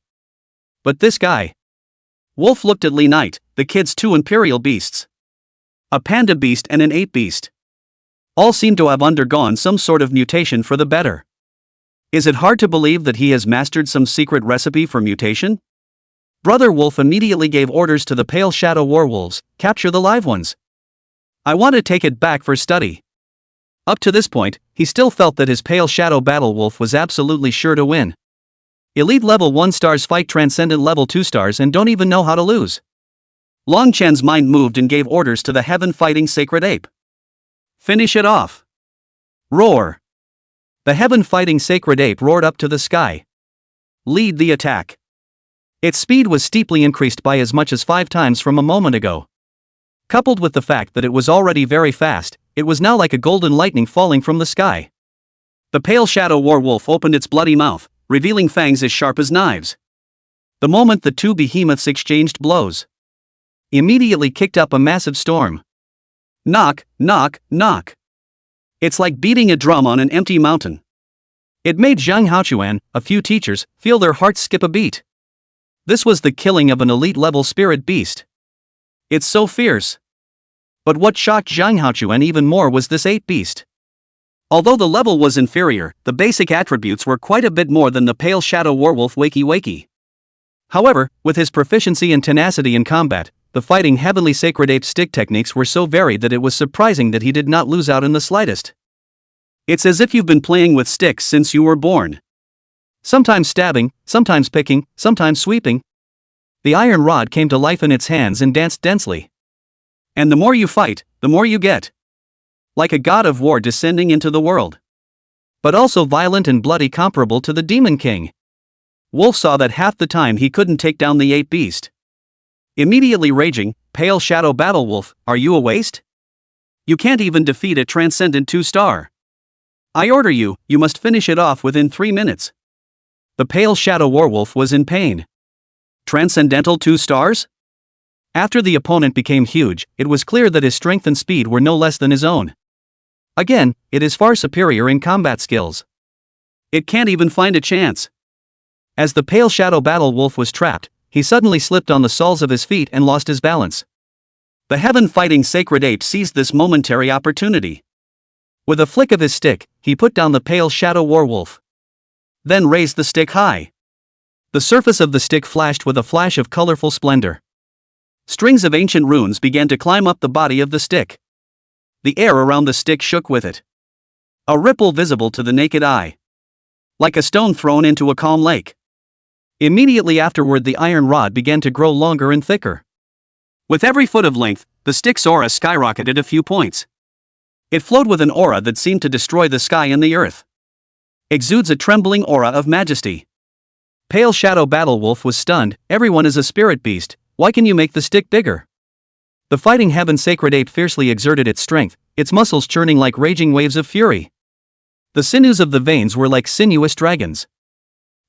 S1: But this guy. Wolf looked at Li Knight, the kid's 2 imperial beasts. A panda beast and an ape beast. All seem to have undergone some sort of mutation for the better. Is it hard to believe that he has mastered some secret recipe for mutation? Brother Wolf immediately gave orders to the Pale Shadow Warwolves, capture the live ones. I want to take it back for study. Up to this point, he still felt that his Pale Shadow Battle Wolf was absolutely sure to win. Elite level 1 stars fight transcendent level 2 stars and don't even know how to lose. Long Chen's mind moved and gave orders to the heaven fighting sacred ape. Finish it off. Roar. The heaven fighting sacred ape roared up to the sky. Lead the attack. Its speed was steeply increased by as much as 5 times from a moment ago. Coupled with the fact that it was already very fast, it was now like a golden lightning falling from the sky. The Pale Shadow Warwolf opened its bloody mouth, revealing fangs as sharp as knives. The moment the 2 behemoths exchanged blows, immediately kicked up a massive storm. Knock, knock, knock. It's like beating a drum on an empty mountain. It made Zhang Haochuan, a few teachers, feel their hearts skip a beat. This was the killing of an elite-level spirit beast. It's so fierce. But what shocked Zhang Haochuan even more was this 8 beast. Although the level was inferior, the basic attributes were quite a bit more than the Pale Shadow Warwolf Wakey Wakey. However, with his proficiency and tenacity in combat, the fighting heavenly sacred ape stick techniques were so varied that it was surprising that he did not lose out in the slightest. It's as if you've been playing with sticks since you were born. Sometimes stabbing, sometimes picking, sometimes sweeping. The iron rod came to life in its hands and danced densely. And the more you fight, the more you get. Like a god of war descending into the world. But also violent and bloody, comparable to the Demon King. Wolf saw that half the time he couldn't take down the 8 beast. Immediately raging, Pale Shadow Battle Wolf, are you a waste? You can't even defeat a transcendent 2-star. I order you, you must finish it off within 3 minutes. The Pale Shadow Warwolf was in pain. Transcendental 2 stars? After the opponent became huge, it was clear that his strength and speed were no less than his own. Again, it is far superior in combat skills. It can't even find a chance. As the Pale Shadow Battle Wolf was trapped, he suddenly slipped on the soles of his feet and lost his balance. The heaven-fighting sacred ape seized this momentary opportunity. With a flick of his stick, he put down the Pale Shadow Warwolf. Then raised the stick high. The surface of the stick flashed with a flash of colorful splendor. Strings of ancient runes began to climb up the body of the stick. The air around the stick shook with it. A ripple visible to the naked eye. Like a stone thrown into a calm lake. Immediately afterward, the iron rod began to grow longer and thicker. With every foot of length, the stick's aura skyrocketed a few points. It flowed with an aura that seemed to destroy the sky and the earth. Exudes a trembling aura of majesty. Pale Shadow Battle Wolf was stunned. Everyone is a spirit beast. Why can you make the stick bigger? The fighting heaven sacred ape fiercely exerted its strength, its muscles churning like raging waves of fury. The sinews of the veins were like sinuous dragons.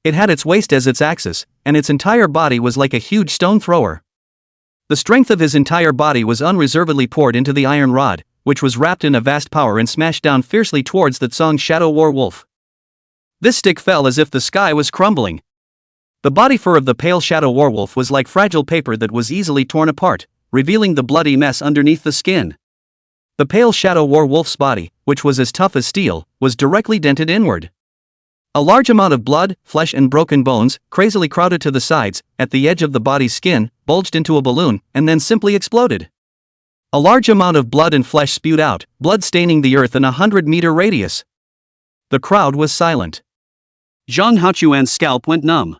S1: It had its waist as its axis, and its entire body was like a huge stone thrower. The strength of his entire body was unreservedly poured into the iron rod, which was wrapped in a vast power and smashed down fiercely towards the Tsong Shadow War Wolf. This stick fell as if the sky was crumbling. The body fur of the pale shadow werewolf was like fragile paper that was easily torn apart, revealing the bloody mess underneath the skin. The pale shadow werewolf's body, which was as tough as steel, was directly dented inward. A large amount of blood, flesh and broken bones, crazily crowded to the sides, at the edge of the body's skin, bulged into a balloon, and then simply exploded. A large amount of blood and flesh spewed out, blood staining the earth in a 100-meter radius. The crowd was silent. Zhang Haochuan's scalp went numb.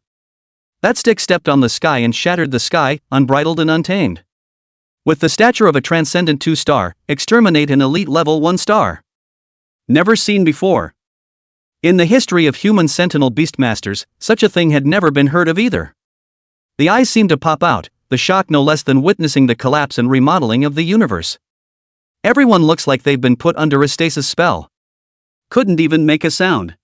S1: That stick stepped on the sky and shattered the sky, unbridled and untamed. With the stature of a transcendent 2-star, exterminate an elite level 1-star. Never seen before. In the history of human sentinel beastmasters, such a thing had never been heard of either. The eyes seemed to pop out, the shock no less than witnessing the collapse and remodeling of the universe. Everyone looks like they've been put under a stasis spell. Couldn't even make a sound.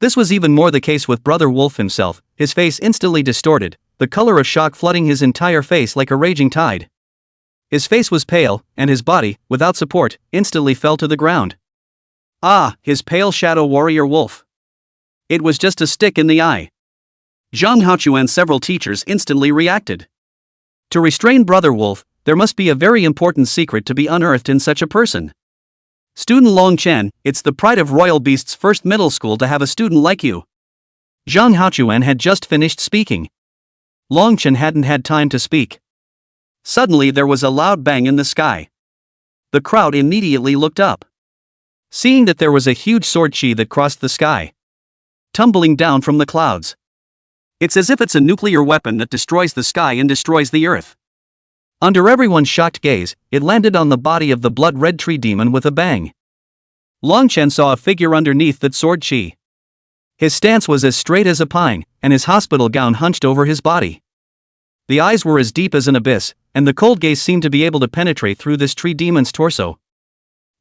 S1: This was even more the case with Brother Wolf himself, his face instantly distorted, the color of shock flooding his entire face like a raging tide. His face was pale, and his body, without support, instantly fell to the ground. Ah, his pale shadow warrior wolf. It was just a stick in the eye. Zhang Haochuan and several teachers instantly reacted. To restrain Brother Wolf, there must be a very important secret to be unearthed in such a person. Student Long Chen, it's the pride of Royal Beast's first middle school to have a student like you. Zhang Haochuan had just finished speaking. Long Chen hadn't had time to speak. Suddenly there was a loud bang in the sky. The crowd immediately looked up. Seeing that there was a huge sword chi that crossed the sky, tumbling down from the clouds. It's as if it's a nuclear weapon that destroys the sky and destroys the earth. Under everyone's shocked gaze, it landed on the body of the blood-red tree demon with a bang. Long Chen saw a figure underneath that sword chi. His stance was as straight as a pine, and his hospital gown hunched over his body. The eyes were as deep as an abyss, and the cold gaze seemed to be able to penetrate through this tree demon's torso.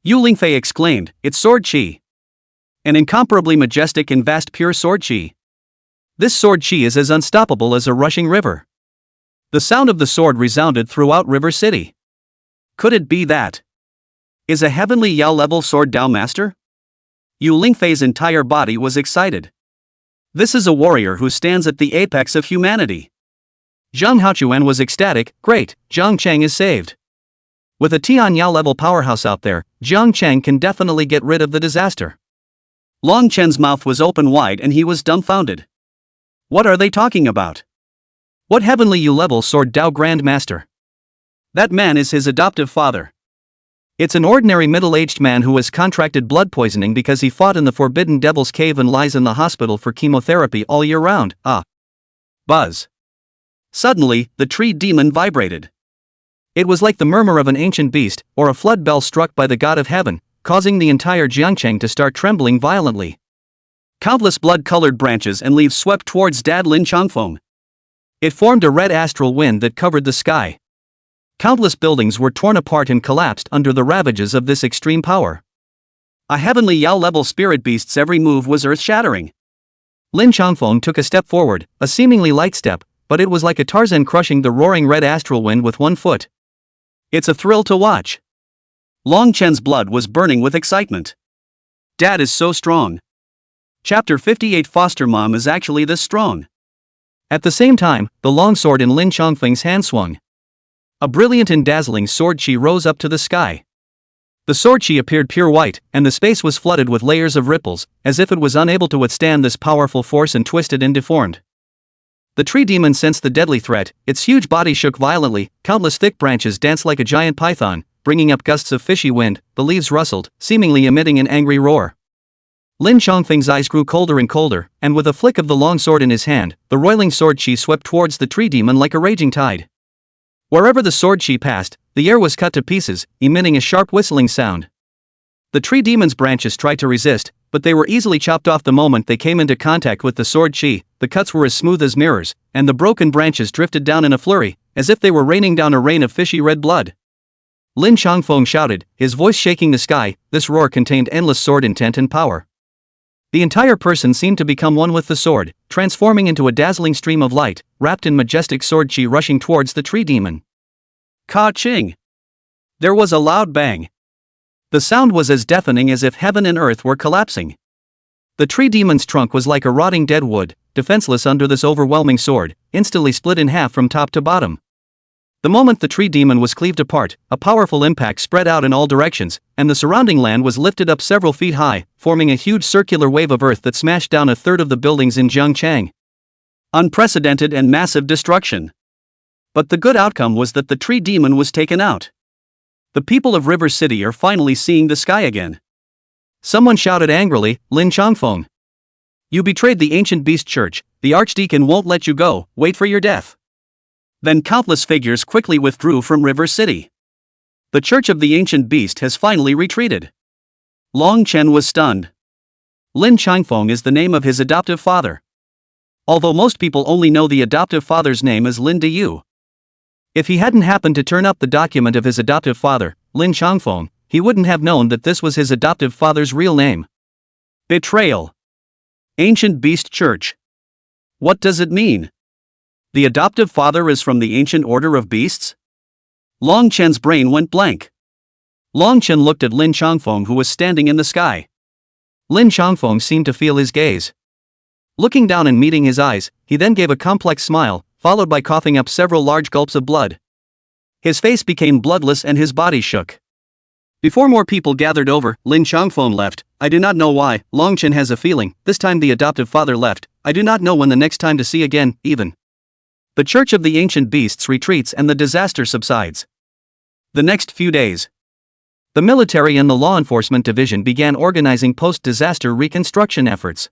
S1: Yu Lingfei exclaimed, "It's sword chi. An incomparably majestic and vast pure sword chi. This sword chi is as unstoppable as a rushing river." The sound of the sword resounded throughout River City. Could it be that? Is a heavenly Yao-level sword Dao master? Yu Lingfei's entire body was excited. This is a warrior who stands at the apex of humanity. Zhang Haochuan was ecstatic. Great, Jiang Cheng is saved. With a Tian Yao-level powerhouse out there, Jiang Cheng can definitely get rid of the disaster. Long Chen's mouth was open wide and he was dumbfounded. What are they talking about? What heavenly Yu-level sword Dao Grand Master? That man is his adoptive father. It's an ordinary middle-aged man who has contracted blood poisoning because he fought in the Forbidden Devil's Cave and lies in the hospital for chemotherapy all year round. Ah. Buzz. Suddenly, the tree demon vibrated. It was like the murmur of an ancient beast, or a flood bell struck by the god of heaven, causing the entire Jiangcheng to start trembling violently. Countless blood-colored branches and leaves swept towards Dad Lin Changfeng. It formed a red astral wind that covered the sky. Countless buildings were torn apart and collapsed under the ravages of this extreme power. A heavenly Yao-level spirit beast's every move was earth-shattering. Lin Changfeng took a step forward, a seemingly light step, but it was like a Tarzan crushing the roaring red astral wind with one foot. It's a thrill to watch. Long Chen's blood was burning with excitement. Dad is so strong. Chapter 58 Foster Mom is actually this strong. At the same time, the long sword in Lin Changfeng's hand swung. A brilliant and dazzling sword chi rose up to the sky. The sword chi appeared pure white, and the space was flooded with layers of ripples, as if it was unable to withstand this powerful force and twisted and deformed. The tree demon sensed the deadly threat, its huge body shook violently, countless thick branches danced like a giant python, bringing up gusts of fishy wind, the leaves rustled, seemingly emitting an angry roar. Lin Changfeng's eyes grew colder and colder, and with a flick of the long sword in his hand, the roiling sword chi swept towards the tree demon like a raging tide. Wherever the sword chi passed, the air was cut to pieces, emitting a sharp whistling sound. The tree demon's branches tried to resist, but they were easily chopped off the moment they came into contact with the sword chi. The cuts were as smooth as mirrors, and the broken branches drifted down in a flurry, as if they were raining down a rain of fishy red blood. Lin Changfeng shouted, his voice shaking the sky. This roar contained endless sword intent and power. The entire person seemed to become one with the sword, transforming into a dazzling stream of light, wrapped in majestic sword chi rushing towards the tree demon. Ka-ching! There was a loud bang. The sound was as deafening as if heaven and earth were collapsing. The tree demon's trunk was like a rotting dead wood, defenseless under this overwhelming sword, instantly split in half from top to bottom. The moment the tree demon was cleaved apart, a powerful impact spread out in all directions, and the surrounding land was lifted up several feet high, forming a huge circular wave of earth that smashed down a third of the buildings in Zhangchang. Unprecedented and massive destruction. But the good outcome was that the tree demon was taken out. The people of River City are finally seeing the sky again. Someone shouted angrily, "Lin Changfeng! You betrayed the ancient beast church, the archdeacon won't let you go, wait for your death." Then countless figures quickly withdrew from River City. The church of the ancient beast has finally retreated. Long Chen was stunned. Lin Changfeng is the name of his adoptive father. Although most people only know the adoptive father's name as Lin Diyu. If he hadn't happened to turn up the document of his adoptive father, Lin Changfeng, he wouldn't have known that this was his adoptive father's real name. Betrayal. Ancient Beast Church. What does it mean? The adoptive father is from the ancient order of beasts? Long Chen's brain went blank. Long Chen looked at Lin Changfeng, who was standing in the sky. Lin Changfeng seemed to feel his gaze. Looking down and meeting his eyes, he then gave a complex smile, followed by coughing up several large gulps of blood. His face became bloodless and his body shook. Before more people gathered over, Lin Changfeng left. "I do not know why, Long Chen has a feeling, this time the adoptive father left. I do not know when the next time to see again, even." The Church of the Ancient Beasts retreats and the disaster subsides. The next few days, the military and the law enforcement division began organizing post-disaster reconstruction efforts.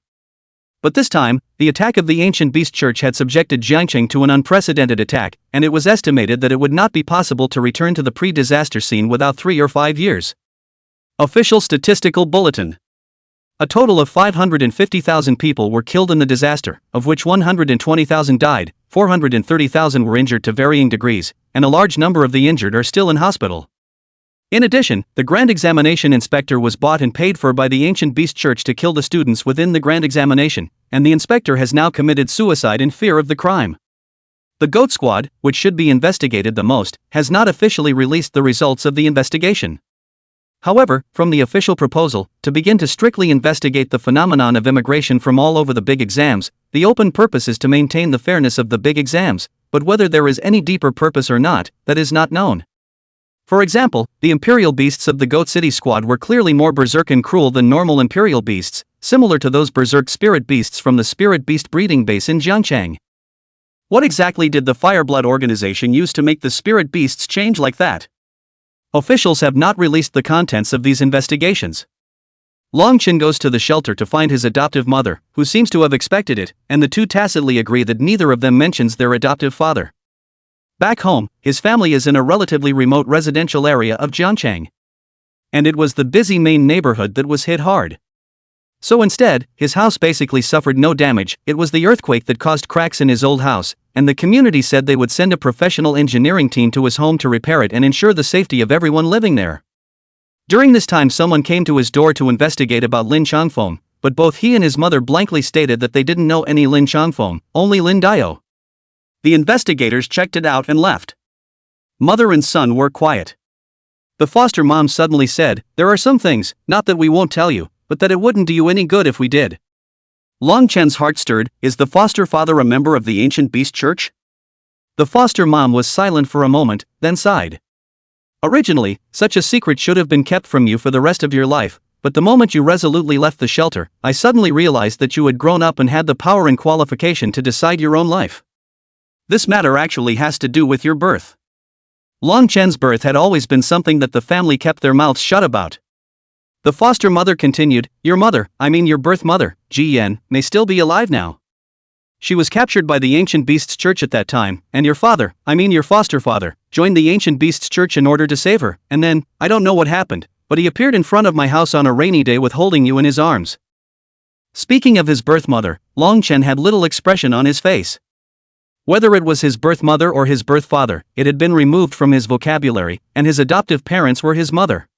S1: But this time, the attack of the Ancient Beast Church had subjected Jiangcheng to an unprecedented attack, and it was estimated that it would not be possible to return to the pre-disaster scene without 3 or 5 years. Official Statistical Bulletin. A total of 550,000 people were killed in the disaster, of which 120,000 died, 430,000 were injured to varying degrees, and a large number of the injured are still in hospital. In addition, the Grand Examination Inspector was bought and paid for by the Ancient Beast Church to kill the students within the Grand Examination, and the inspector has now committed suicide in fear of the crime. The Goat Squad, which should be investigated the most, has not officially released the results of the investigation. However, from the official proposal, to begin to strictly investigate the phenomenon of immigration from all over the big exams, the open purpose is to maintain the fairness of the big exams, but whether there is any deeper purpose or not, that is not known. For example, the imperial beasts of the Goat City Squad were clearly more berserk and cruel than normal imperial beasts, similar to those berserk spirit beasts from the spirit beast breeding base in Jiangcheng. What exactly did the Fireblood organization use to make the spirit beasts change like that? Officials have not released the contents of these investigations. Long Chen goes to the shelter to find his adoptive mother, who seems to have expected it, and the two tacitly agree that neither of them mentions their adoptive father. Back home, his family is in a relatively remote residential area of Jiangcheng. And it was the busy main neighborhood that was hit hard. So instead, his house basically suffered no damage. It was the earthquake that caused cracks in his old house, and the community said they would send a professional engineering team to his home to repair it and ensure the safety of everyone living there. During this time, someone came to his door to investigate about Lin Changfeng, but both he and his mother blankly stated that they didn't know any Lin Changfeng, only Lin Dio. The investigators checked it out and left. Mother and son were quiet. The foster mom suddenly said, "There are some things, not that we won't tell you, but that it wouldn't do you any good if we did." Long Chen's heart stirred. Is the foster father a member of the Ancient Beast Church? The foster mom was silent for a moment, then sighed. Originally, such a secret should have been kept from you for the rest of your life, but the moment you resolutely left the shelter, I suddenly realized that you had grown up and had the power and qualification to decide your own life. This matter actually has to do with your birth. Long Chen's birth had always been something that the family kept their mouths shut about. The foster mother continued, "Your mother, I mean your birth mother, Ji Yan, may still be alive now. She was captured by the Ancient Beasts Church at that time, and your father, I mean your foster father, joined the Ancient Beasts Church in order to save her, and then, I don't know what happened, but he appeared in front of my house on a rainy day with holding you in his arms." Speaking of his birth mother, Long Chen had little expression on his face. Whether it was his birth mother or his birth father, it had been removed from his vocabulary, and his adoptive parents were his mother.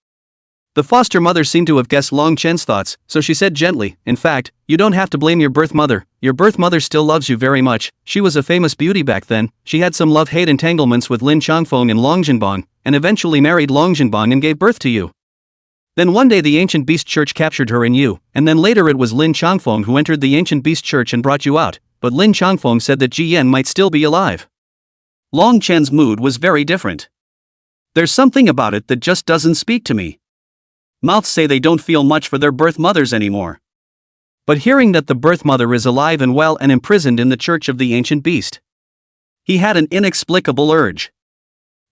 S1: The foster mother seemed to have guessed Long Chen's thoughts, so she said gently, "In fact, you don't have to blame your birth mother. Your birth mother still loves you very much. She was a famous beauty back then. She had some love-hate entanglements with Lin Changfeng and Long Jinbang, and eventually married Long Jinbang and gave birth to you." Then one day the Ancient Beast Church captured her and you, and then later it was Lin Changfeng who entered the Ancient Beast Church and brought you out, but Lin Changfeng said that Ji Yan might still be alive. Long Chen's mood was very different. There's something about it that just doesn't speak to me. Mouths say they don't feel much for their birth mothers anymore. But hearing that the birth mother is alive and well and imprisoned in the Church of the Ancient Beast, he had an inexplicable urge.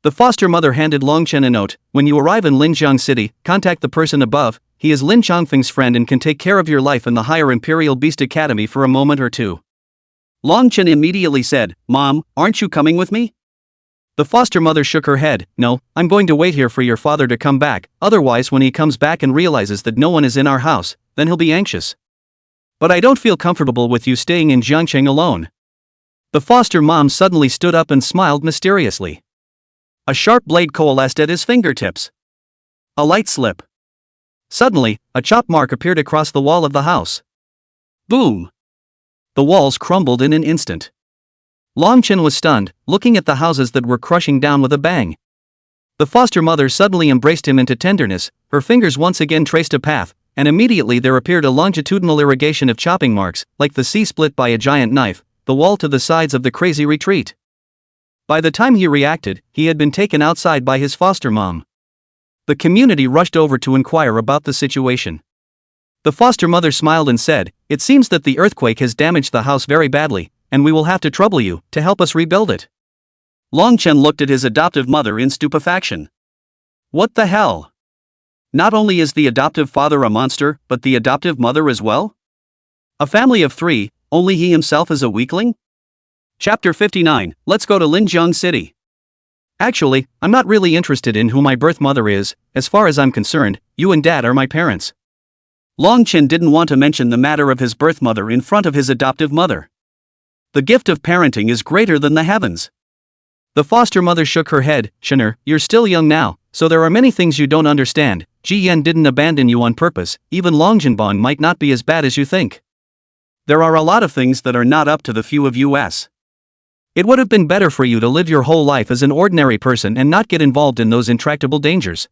S1: The foster mother handed Longchen a note. When you arrive in Linjiang City, contact the person above. He is Lin Changfeng's friend and can take care of your life in the higher Imperial Beast Academy for a moment or two. Longchen immediately said, Mom, aren't you coming with me? The foster mother shook her head. No, I'm going to wait here for your father to come back, otherwise when he comes back and realizes that no one is in our house, then he'll be anxious. But I don't feel comfortable with you staying in Jiangcheng alone. The foster mom suddenly stood up and smiled mysteriously. A sharp blade coalesced at his fingertips. A light slip. Suddenly, a chop mark appeared across the wall of the house. Boom! The walls crumbled in an instant. Longchen was stunned, looking at the houses that were crushing down with a bang. The foster mother suddenly embraced him into tenderness, her fingers once again traced a path, and immediately there appeared a longitudinal irrigation of chopping marks, like the sea split by a giant knife, the wall to the sides of the crazy retreat. By the time he reacted, he had been taken outside by his foster mom. The community rushed over to inquire about the situation. The foster mother smiled and said, It seems that the earthquake has damaged the house very badly, and we will have to trouble you to help us rebuild it. Longchen looked at his adoptive mother in stupefaction. What the hell? Not only is the adoptive father a monster, but the adoptive mother as well? A family of 3, only he himself is a weakling? Chapter 59, Let's go to Linjiang City. Actually, I'm not really interested in who my birth mother is. As far as I'm concerned, you and Dad are my parents. Longchen didn't want to mention the matter of his birth mother in front of his adoptive mother. The gift of parenting is greater than the heavens. The foster mother shook her head. Shinner, you're still young now, so there are many things you don't understand. Ji Yan didn't abandon you on purpose. Even Longjianbon might not be as bad as you think. There are a lot of things that are not up to the few of us. It would have been better for you to live your whole life as an ordinary person and not get involved in those intractable dangers.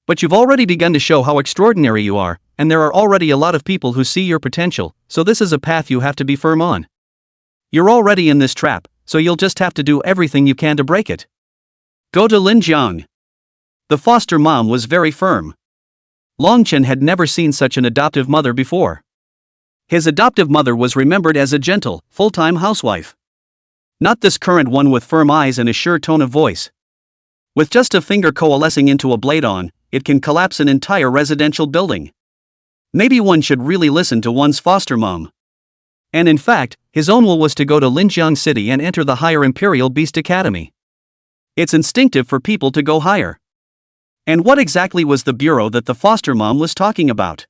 S1: But you've already begun to show how extraordinary you are, and there are already a lot of people who see your potential, so this is a path you have to be firm on. You're already in this trap, so you'll just have to do everything you can to break it. Go to Linjiang. The foster mom was very firm. Longchen had never seen such an adoptive mother before. His adoptive mother was remembered as a gentle, full-time housewife. Not this current one with firm eyes and a sure tone of voice. With just a finger coalescing into a blade on, it can collapse an entire residential building. Maybe one should really listen to one's foster mom. And in fact, his own will was to go to Linjiang City and enter the higher Imperial Beast Academy. It's instinctive for people to go higher. And what exactly was the bureau that the foster mom was talking about?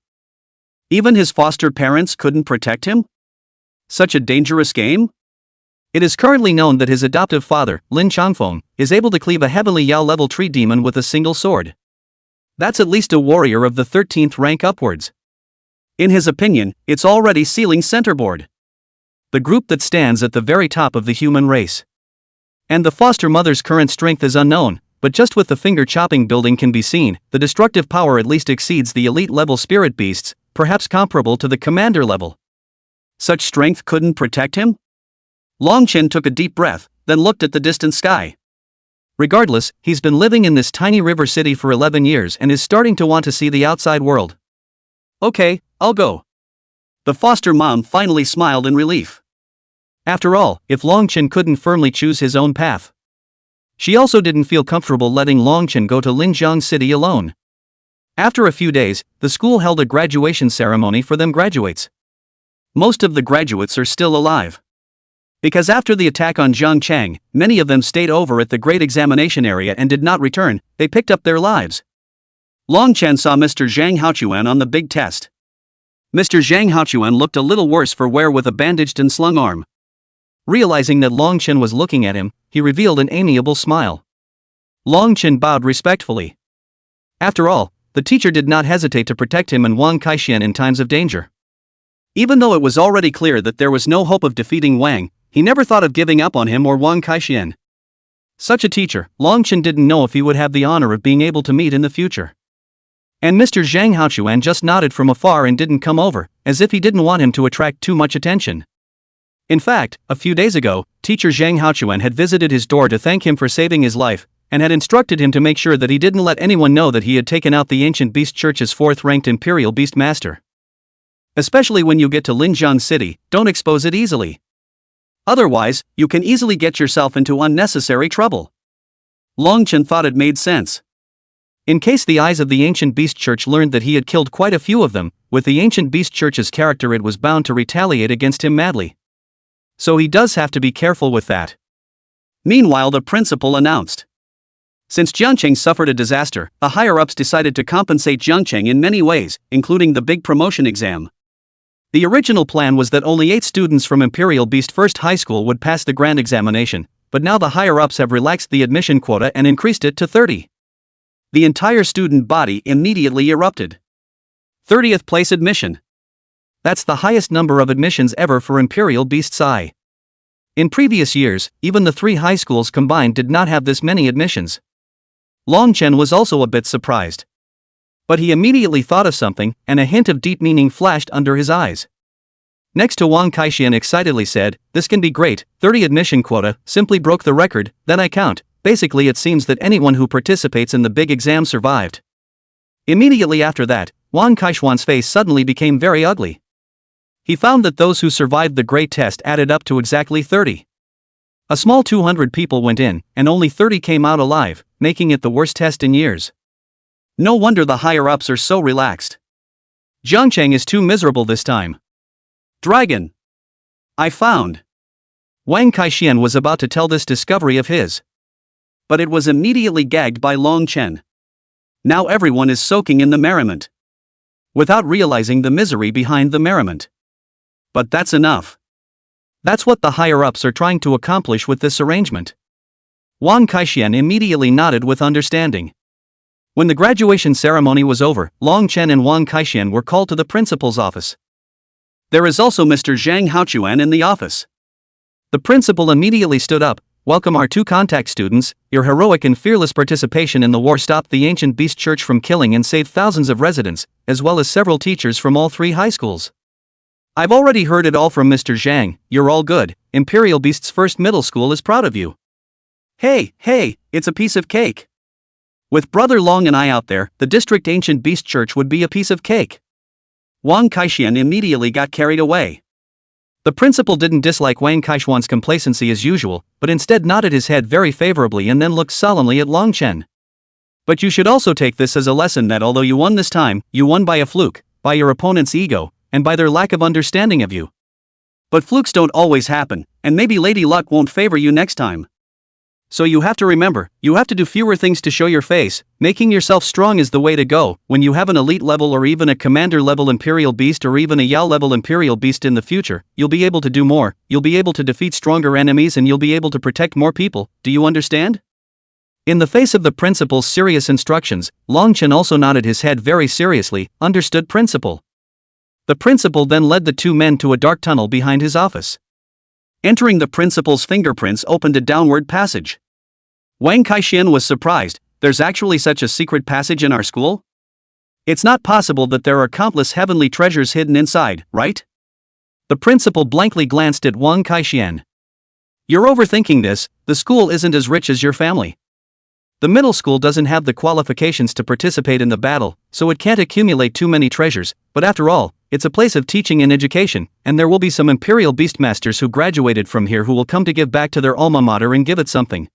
S1: Even his foster parents couldn't protect him? Such a dangerous game? It is currently known that his adoptive father, Lin Changfeng, is able to cleave a heavenly Yao level tree demon with a single sword. That's at least a warrior of the 13th rank upwards. In his opinion, it's already sealing centerboard. The group that stands at the very top of the human race. And the foster mother's current strength is unknown, but just with the finger chopping building can be seen, the destructive power at least exceeds the elite level spirit beasts, perhaps comparable to the commander level. Such strength couldn't protect him? Longchen took a deep breath, then looked at the distant sky. Regardless, he's been living in this tiny river city for 11 years and is starting to want to see the outside world. Okay, I'll go. The foster mom finally smiled in relief. After all, if Longchen couldn't firmly choose his own path. She also didn't feel comfortable letting Longchen go to Linjiang City alone. After a few days, the school held a graduation ceremony for them graduates. Most of the graduates are still alive. Because after the attack on Zhangchang, many of them stayed over at the great examination area and did not return, they picked up their lives. Longchen saw Mr. Zhang Haochuan on the big test. Mr. Zhang Haochuan looked a little worse for wear with a bandaged and slung arm. Realizing that Longchen was looking at him, he revealed an amiable smile. Longchen bowed respectfully. After all, the teacher did not hesitate to protect him and Wang Kaixian in times of danger. Even though it was already clear that there was no hope of defeating Wang, he never thought of giving up on him or Wang Kaixian. Such a teacher, Longchen didn't know if he would have the honor of being able to meet in the future. And Mr. Zhang Haochuan just nodded from afar and didn't come over, as if he didn't want him to attract too much attention. In fact, a few days ago, teacher Zhang Haochuan had visited his door to thank him for saving his life, and had instructed him to make sure that he didn't let anyone know that he had taken out the ancient beast church's 4th-ranked imperial beast master. Especially when you get to Linjiang City, don't expose it easily. Otherwise, you can easily get yourself into unnecessary trouble. Long Chen thought it made sense. In case the eyes of the ancient beast church learned that he had killed quite a few of them, with the ancient beast church's character it was bound to retaliate against him madly. So he does have to be careful with that. Meanwhile, the principal announced. Since Jiangcheng suffered a disaster, the higher-ups decided to compensate Jiangcheng in many ways, including the big promotion exam. The original plan was that only 8 students from Imperial Beast First High School would pass the grand examination, but now the higher-ups have relaxed the admission quota and increased it to 30. The entire student body immediately erupted. 30th place admission. That's the highest number of admissions ever for Imperial Beast Psi. In previous years, even the 3 high schools combined did not have this many admissions. Long Chen was also a bit surprised. But he immediately thought of something, and a hint of deep meaning flashed under his eyes. Next to Wang Kaixian excitedly said, "This can be great, 30 admission quota, simply broke the record, then I count. Basically it seems that anyone who participates in the big exam survived." Immediately after that, Wang Kaishuan's face suddenly became very ugly. He found that those who survived the great test added up to exactly 30. A small 200 people went in, and only 30 came out alive, making it the worst test in years. No wonder the higher-ups are so relaxed. Jiangcheng is too miserable this time. Dragon! I found! Wang Kaixian was about to tell this discovery of his. But it was immediately gagged by Long Chen. Now everyone is soaking in the merriment, without realizing the misery behind the merriment. But that's enough. That's what the higher-ups are trying to accomplish with this arrangement. Wang Kaixian immediately nodded with understanding. When the graduation ceremony was over, Long Chen and Wang Kaixian were called to the principal's office. There is also Mr. Zhang Haochuan in the office. The principal immediately stood up. "Welcome our 2 contact students. Your heroic and fearless participation in the war stopped the ancient beast church from killing and saved thousands of residents, as well as several teachers from all 3 high schools. I've already heard it all from Mr. Zhang. You're all good. Imperial Beast's first middle school is proud of you." Hey, it's a piece of cake. With Brother Long and I out there, the district ancient beast church would be a piece of cake. Wang Kaixian immediately got carried away. The principal didn't dislike Wang Kaishuan's complacency as usual, but instead nodded his head very favorably and then looked solemnly at Long Chen. "But you should also take this as a lesson that although you won this time, you won by a fluke, by your opponent's ego, and by their lack of understanding of you. But flukes don't always happen, and maybe Lady Luck won't favor you next time. So you have to remember, you have to do fewer things to show your face. Making yourself strong is the way to go. When you have an elite level or even a commander level Imperial Beast or even a Yao level Imperial Beast in the future, you'll be able to do more, you'll be able to defeat stronger enemies and you'll be able to protect more people. Do you understand?" In the face of the principal's serious instructions, Long Chen also nodded his head very seriously. "Understood, principal." The principal then led the 2 men to a dark tunnel behind his office. Entering, the principal's fingerprints opened a downward passage. Wang Kaixian was surprised. "There's actually such a secret passage in our school? It's not possible that there are countless heavenly treasures hidden inside, right?" The principal blankly glanced at Wang Kaixian. "You're overthinking this. The school isn't as rich as your family. The middle school doesn't have the qualifications to participate in the battle, so it can't accumulate too many treasures, but after all, it's a place of teaching and education, and there will be some Imperial Beastmasters who graduated from here who will come to give back to their alma mater and give it something.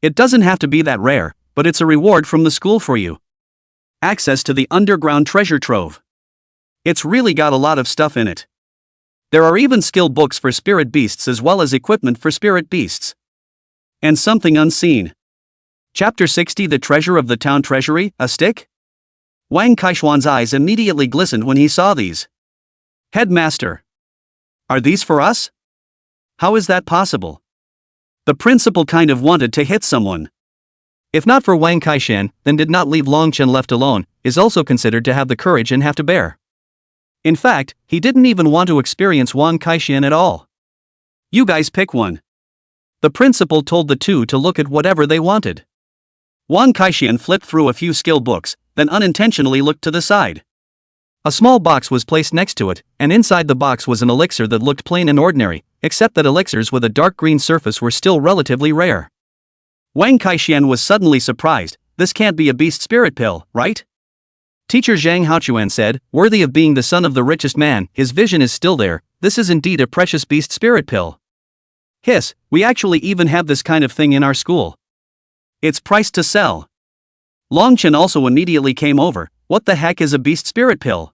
S1: It doesn't have to be that rare, but it's a reward from the school for you. Access to the underground treasure trove. It's really got a lot of stuff in it. There are even skill books for spirit beasts as well as equipment for spirit beasts. And something unseen. Chapter 60, The Treasure of the Town Treasury, a stick?" Wang Kaishuan's eyes immediately glistened when he saw these. "Headmaster! Are these for us? How is that possible?" The principal kind of wanted to hit someone. If not for Wang Kaixian, then did not leave Long Chen left alone, is also considered to have the courage and have to bear. In fact, he didn't even want to experience Wang Kaixian at all. "You guys pick one." The principal told the 2 to look at whatever they wanted. Wang Kaixian flipped through a few skill books, then unintentionally looked to the side. A small box was placed next to it, and inside the box was an elixir that looked plain and ordinary, except that elixirs with a dark green surface were still relatively rare. Wang Kaixian was suddenly surprised. This can't be a beast spirit pill, right? Teacher Zhang Haochuan said, worthy of being the son of the richest man, his vision is still there. This is indeed a precious beast spirit pill. Hiss, we actually even have this kind of thing in our school. It's priced to sell. Longchen also immediately came over. What the heck is a beast spirit pill?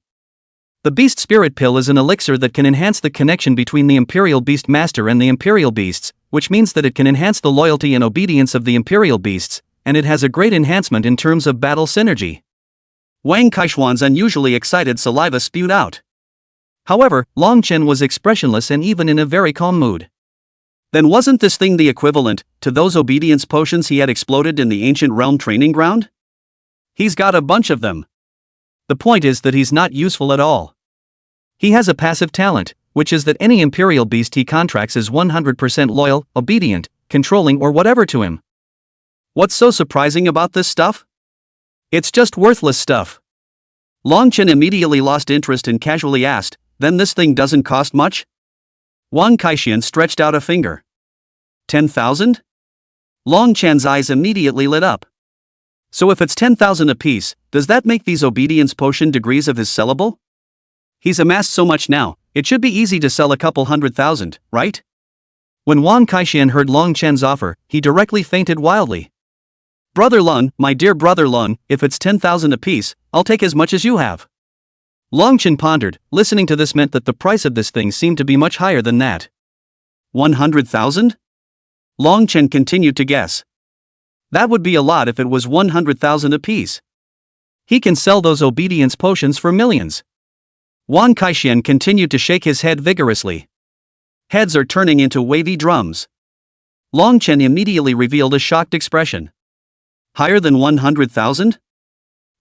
S1: The beast spirit pill is an elixir that can enhance the connection between the imperial beast master and the imperial beasts, which means that it can enhance the loyalty and obedience of the imperial beasts, and it has a great enhancement in terms of battle synergy. Wang Kaishuan's unusually excited saliva spewed out. However, Longchen was expressionless and even in a very calm mood. Then wasn't this thing the equivalent to those obedience potions he had exploded in the ancient realm training ground? He's got a bunch of them. The point is that he's not useful at all. He has a passive talent, which is that any imperial beast he contracts is 100% loyal, obedient, controlling or whatever to him. What's so surprising about this stuff? It's just worthless stuff. Longchen immediately lost interest and casually asked, then this thing doesn't cost much? Wang Kaixian stretched out a finger. 10,000? Longchen's eyes immediately lit up. So if it's 10,000 apiece, does that make these obedience potion degrees of his sellable? He's amassed so much now, it should be easy to sell a couple 100,000, right? When Wang Kaixian heard Longchen's offer, he directly fainted wildly. Brother Lun, my dear brother Lun, if it's 10,000 apiece, I'll take as much as you have. Longchen pondered. Listening to this meant that the price of this thing seemed to be much higher than that. 100,000? Longchen continued to guess. That would be a lot if it was 100,000 apiece. He can sell those obedience potions for millions. Wang Kaixian continued to shake his head vigorously. Heads are turning into wavy drums. Longchen immediately revealed a shocked expression. Higher than 100,000?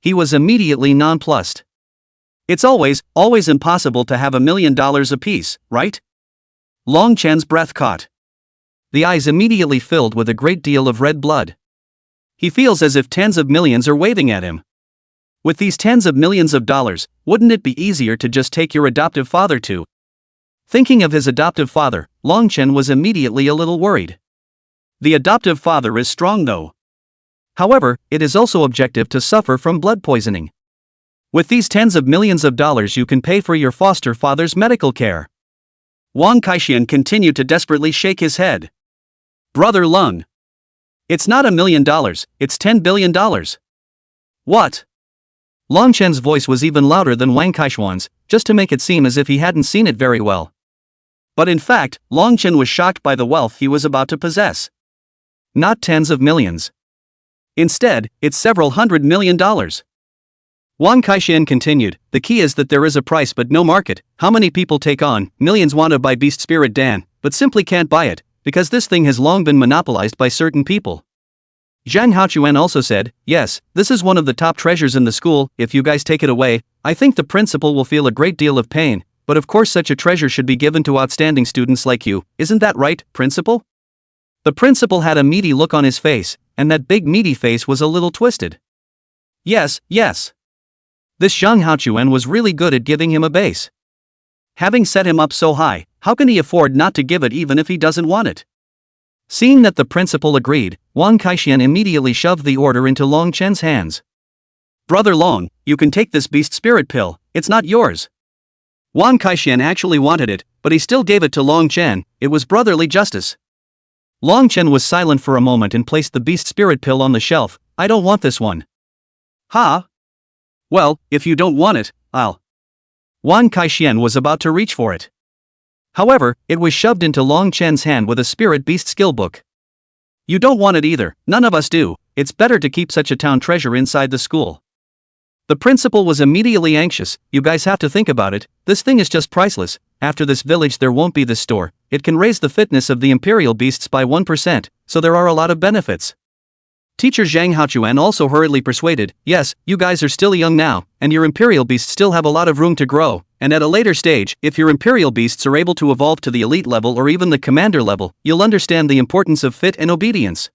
S1: He was immediately nonplussed. It's always impossible to have $1 million apiece, right? Longchen's breath caught. The eyes immediately filled with a great deal of red blood. He feels as if tens of millions are waving at him. With these tens of millions of dollars, wouldn't it be easier to just take your adoptive father to? Thinking of his adoptive father, Longchen was immediately a little worried. The adoptive father is strong though. However, it is also objective to suffer from blood poisoning. With these tens of millions of dollars you can pay for your foster father's medical care. Wang Kaixian continued to desperately shake his head. Brother Lung. It's not $1 million, it's $10 billion. What? Longchen's voice was even louder than Wang Kaishuan's, just to make it seem as if he hadn't seen it very well. But in fact, Longchen was shocked by the wealth he was about to possess. Not tens of millions. Instead, it's several $100 million. Wang Kaixian continued, the key is that there is a price but no market. How many people take on, millions want to buy Beast Spirit Dan, but simply can't buy it, because this thing has long been monopolized by certain people. Zhang Haochuan also said, yes, this is one of the top treasures in the school. If you guys take it away, I think the principal will feel a great deal of pain, but of course such a treasure should be given to outstanding students like you, isn't that right, principal? The principal had a meaty look on his face, and that big meaty face was a little twisted. Yes. This Zhang Haochuan was really good at giving him a base. Having set him up so high, how can he afford not to give it even if he doesn't want it? Seeing that the principal agreed, Wang Kaixian immediately shoved the order into Longchen's hands. Brother Long, you can take this beast spirit pill, it's not yours. Wang Kaixian actually wanted it, but he still gave it to Longchen. It was brotherly justice. Longchen was silent for a moment and placed the beast spirit pill on the shelf. I don't want this one. Ha? Well, if you don't want it, I'll. Wang Kaixian was about to reach for it. However, it was shoved into Longchen's hand with a spirit beast skill book. You don't want it either, none of us do, it's better to keep such a town treasure inside the school. The principal was immediately anxious. You guys have to think about it, this thing is just priceless. After this village there won't be this store. It can raise the fitness of the imperial beasts by 1%, so there are a lot of benefits. Teacher Zhang Haochuan also hurriedly persuaded, yes, you guys are still young now, and your imperial beasts still have a lot of room to grow, and at a later stage, if your imperial beasts are able to evolve to the elite level or even the commander level, you'll understand the importance of fit and obedience.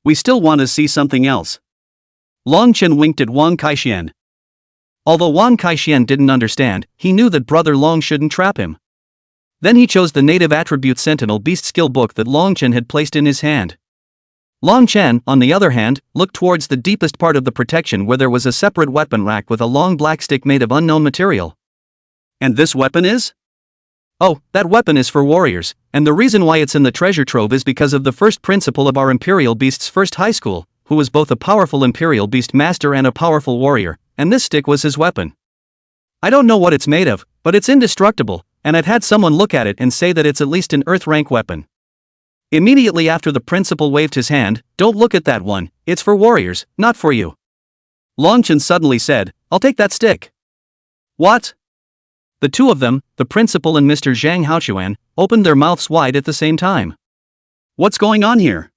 S1: We still want to see something else. Long Chen winked at Wang Kaixian. Although Wang Kaixian didn't understand, he knew that Brother Long shouldn't trap him. Then he chose the native attribute Sentinel Beast skill book that Long Chen had placed in his hand. Long Chen, on the other hand, looked towards the deepest part of the protection where there was a separate weapon rack with a long black stick made of unknown material. And this weapon is? Oh, that weapon is for warriors, and the reason why it's in the treasure trove is because of the first principal of our Imperial Beast's first high school, who was both a powerful Imperial Beast master and a powerful warrior, and this stick was his weapon. I don't know what it's made of, but it's indestructible, and I've had someone look at it and say that it's at least an Earth rank weapon. Immediately after the principal waved his hand, "Don't look at that one, it's for warriors, not for you." Long Chen suddenly said, "I'll take that stick." What? The two of them, the principal and Mr. Zhang Haochuan, opened their mouths wide at the same time. What's going on here?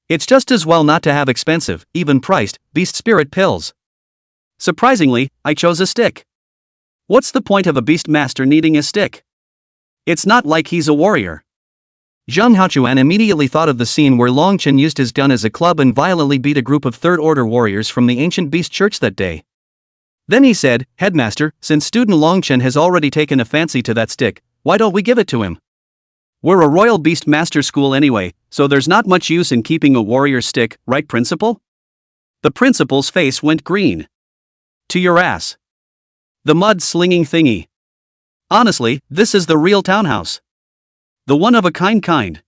S1: It's just as well not to have expensive, even priced, beast spirit pills. Surprisingly, I chose a stick. What's the point of a beast master needing a stick? It's not like he's a warrior. Zhang Haochuan immediately thought of the scene where Long Chen used his gun as a club and violently beat a group of third-order warriors from the ancient beast church that day. Then he said, "Headmaster, since student Long Chen has already taken a fancy to that stick, why don't we give it to him? We're a royal beast master school anyway, so there's not much use in keeping a warrior stick, right principal?" The principal's face went green. To your ass. The mud-slinging thingy. Honestly, this is the real townhouse. The one-of-a-kind kind.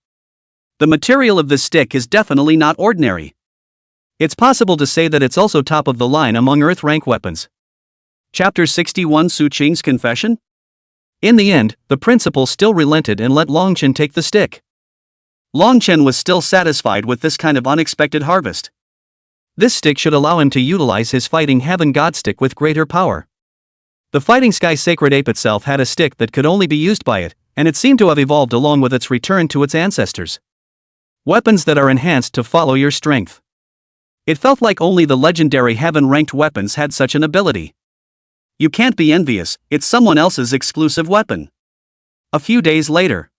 S1: The material of this stick is definitely not ordinary. It's possible to say that it's also top of the line among Earth rank weapons. Chapter 61 Su Qing's Confession? In the end, the principal still relented and let Long Chen take the stick. Long Chen was still satisfied with this kind of unexpected harvest. This stick should allow him to utilize his fighting heaven god stick with greater power. The fighting sky sacred ape itself had a stick that could only be used by it, and it seemed to have evolved along with its return to its ancestors. Weapons that are enhanced to follow your strength. It felt like only the legendary heaven-ranked weapons had such an ability. You can't be envious, it's someone else's exclusive weapon. A few days later,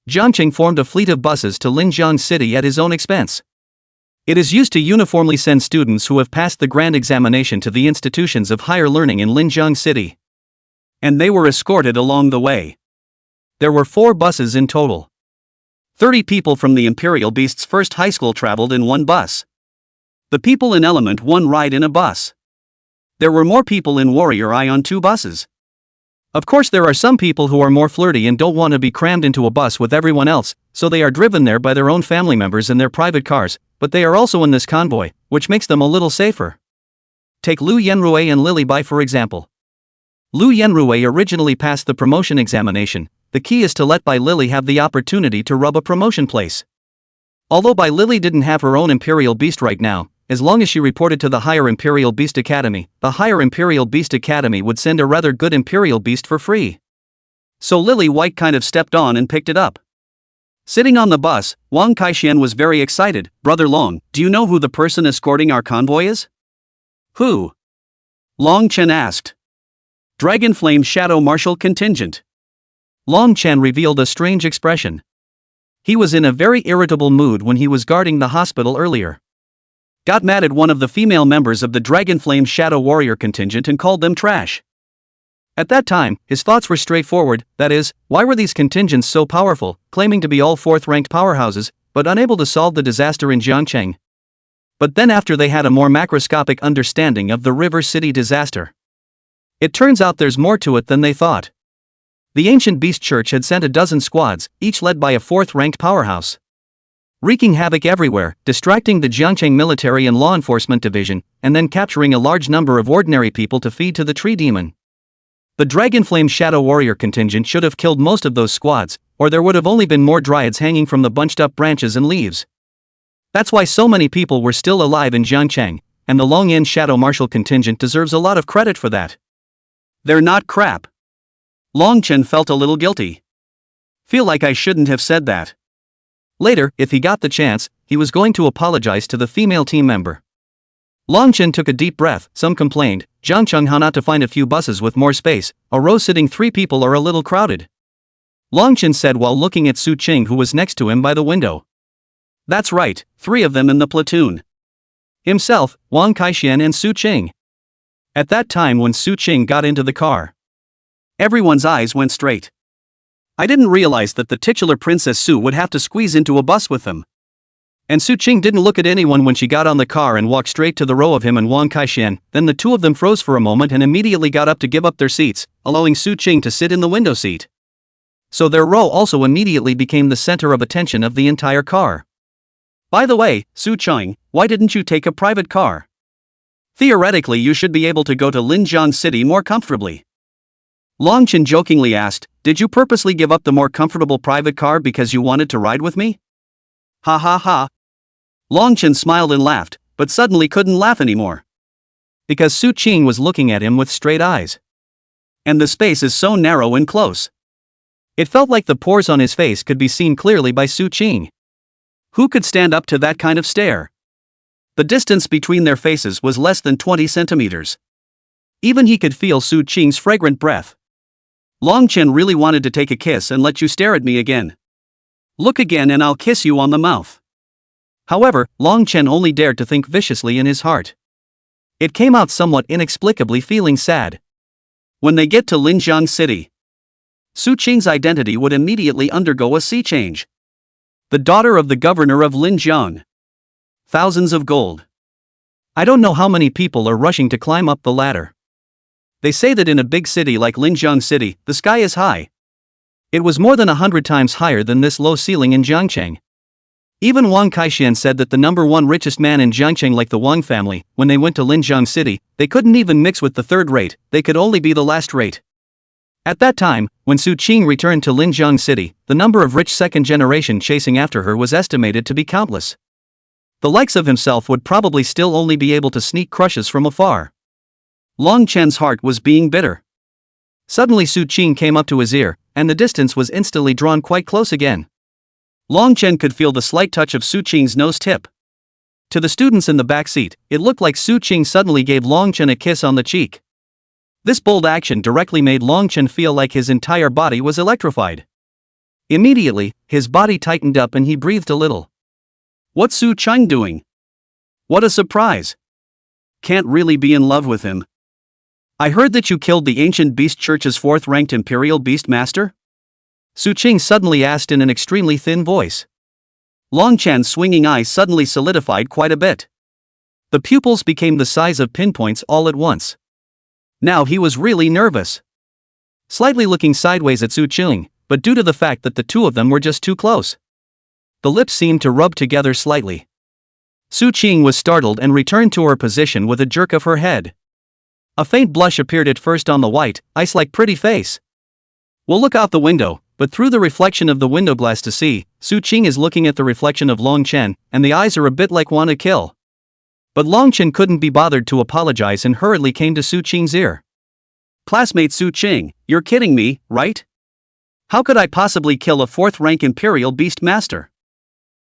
S1: Jiangqing formed a fleet of buses to Linjiang City at his own expense. It is used to uniformly send students who have passed the grand examination to the institutions of higher learning in Linjiang City. And they were escorted along the way. There were 4 buses in total. 30 people from the Imperial Beast's first high school traveled in one bus. The people in Element 1 ride in a bus. There were more people in Warrior Eye on 2 buses. Of course, there are some people who are more flirty and don't want to be crammed into a bus with everyone else, so they are driven there by their own family members in their private cars, but they are also in this convoy, which makes them a little safer. Take Lu Yenrui and Lily Bai for example. Lu Yenrui originally passed the promotion examination. The key is to let Bai Lily have the opportunity to rub a promotion place. Although Bai Lily didn't have her own Imperial Beast right now, as long as she reported to the Higher Imperial Beast Academy, the Higher Imperial Beast Academy would send a rather good Imperial Beast for free. So Lily White kind of stepped on and picked it up. Sitting on the bus, Wang Kaixian was very excited. "Brother Long, do you know who the person escorting our convoy is?" "Who?" Long Chen asked. "Dragonflame Shadow Marshal Contingent." Long Chen revealed a strange expression. He was in a very irritable mood when he was guarding the hospital earlier. Got mad at one of the female members of the Dragonflame Shadow Warrior Contingent and called them trash. At that time, his thoughts were straightforward, that is, why were these contingents so powerful, claiming to be all 4th-ranked powerhouses, but unable to solve the disaster in Jiangcheng? But then after they had a more macroscopic understanding of the River City disaster, it turns out there's more to it than they thought. The ancient beast church had sent a dozen squads, each led by a 4th-ranked powerhouse, wreaking havoc everywhere, distracting the Jiangcheng military and law enforcement division, and then capturing a large number of ordinary people to feed to the tree demon. The Dragonflame Shadow Warrior contingent should have killed most of those squads, or there would have only been more dryads hanging from the bunched-up branches and leaves. That's why so many people were still alive in Jiangcheng, and the Longyan Shadow Marshal contingent deserves a lot of credit for that. They're not crap. Long Chen felt a little guilty. Feel like I shouldn't have said that. Later, if he got the chance, he was going to apologize to the female team member. Long Chen took a deep breath. Some complained, Jiangcheng how not to find a few buses with more space, a row sitting 3 people are a little crowded. Long Chen said while looking at Su Qing who was next to him by the window. That's right, 3 of them in the platoon. himself, Wang Kaixian and Su Qing. At that time when Su Qing got into the car, everyone's eyes went straight. I didn't realize that the titular Princess Su would have to squeeze into a bus with them. And Su Qing didn't look at anyone when she got on the car and walked straight to the row of him and Wang Kaixian. Then the two of them froze for a moment and immediately got up to give up their seats, allowing Su Qing to sit in the window seat. So their row also immediately became the center of attention of the entire car. By the way, Su Qing, why didn't you take a private car? Theoretically you should be able to go to Linjiang City more comfortably. Longchen jokingly asked, did you purposely give up the more comfortable private car because you wanted to ride with me? Ha ha ha. Longchen smiled and laughed, but suddenly couldn't laugh anymore. Because Su Qing was looking at him with straight eyes. And the space is so narrow and close. It felt like the pores on his face could be seen clearly by Su Qing. Who could stand up to that kind of stare? The distance between their faces was less than 20 centimeters. Even he could feel Su Qing's fragrant breath. Longchen really wanted to take a kiss and let you stare at me again. Look again and I'll kiss you on the mouth. However, Longchen only dared to think viciously in his heart. It came out somewhat inexplicably feeling sad. When they get to Linjiang City, Su Qing's identity would immediately undergo a sea change. The daughter of the governor of Linjiang. Thousands of gold. I don't know how many people are rushing to climb up the ladder. They say that in a big city like Linjiang City, the sky is high. It was more than 100 times higher than this low ceiling in Jiangcheng. Even Wang Kaixian said that the number one richest man in Jiangcheng, like the Wang family, when they went to Linjiang City, they couldn't even mix with the third rate, they could only be the last rate. At that time, when Su Qing returned to Linjiang City, the number of rich second generation chasing after her was estimated to be countless. The likes of himself would probably still only be able to sneak crushes from afar. Longchen's heart was being bitter. Suddenly Su Qing came up to his ear, and the distance was instantly drawn quite close again. Longchen could feel the slight touch of Su Qing's nose tip. To the students in the back seat, it looked like Su Qing suddenly gave Longchen a kiss on the cheek. This bold action directly made Longchen feel like his entire body was electrified. Immediately, his body tightened up and he breathed a little. What's Su Qing doing? What a surprise! Can't really be in love with him. I heard that you killed the ancient beast church's fourth-ranked imperial beast master? Su Qing suddenly asked in an extremely thin voice. Longchen's swinging eyes suddenly solidified quite a bit. The pupils became the size of pinpoints all at once. Now he was really nervous. Slightly looking sideways at Su Qing, but due to the fact that the two of them were just too close. The lips seemed to rub together slightly. Su Qing was startled and returned to her position with a jerk of her head. A faint blush appeared at first on the white, ice-like pretty face. We'll look out the window, but through the reflection of the window glass to see, Su Qing is looking at the reflection of Longchen, and the eyes are a bit like want to kill. But Longchen couldn't be bothered to apologize and hurriedly came to Su Qing's ear. Classmate Su Qing, you're kidding me, right? How could I possibly kill a fourth-rank imperial beast master?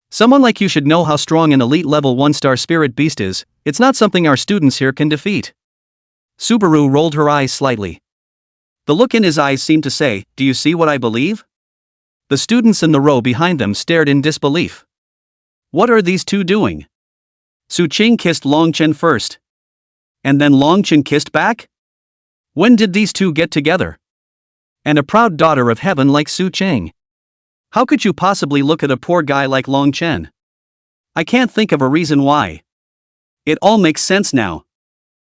S1: Someone like you should know how strong an elite level 1-star spirit beast is. It's not something our students here can defeat. Subaru rolled her eyes slightly. The look in his eyes seemed to say, do you see what I believe? The students in the row behind them stared in disbelief. What are these two doing? Su Qing kissed Longchen first. And then Longchen kissed back? When did these two get together? And a proud daughter of heaven like Su Qing. How could you possibly look at a poor guy like Longchen? I can't think of a reason why. It all makes sense now.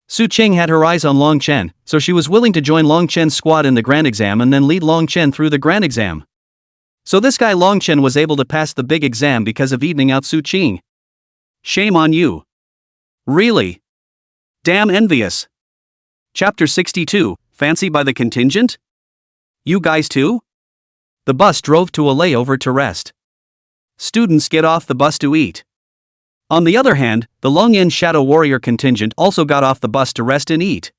S1: Su Qing had her eyes on Longchen, so she was willing to join Longchen's squad in the grand exam and then lead Longchen through the grand exam. So this guy Longchen was able to pass the big exam because of evening out Su Qing. Shame on you. Really? Damn envious. Chapter 62, Fancy by the Contingent? You guys too? The bus drove to a layover to rest. Students get off the bus to eat. On the other hand, the Longyan Shadow Warrior contingent also got off the bus to rest and eat.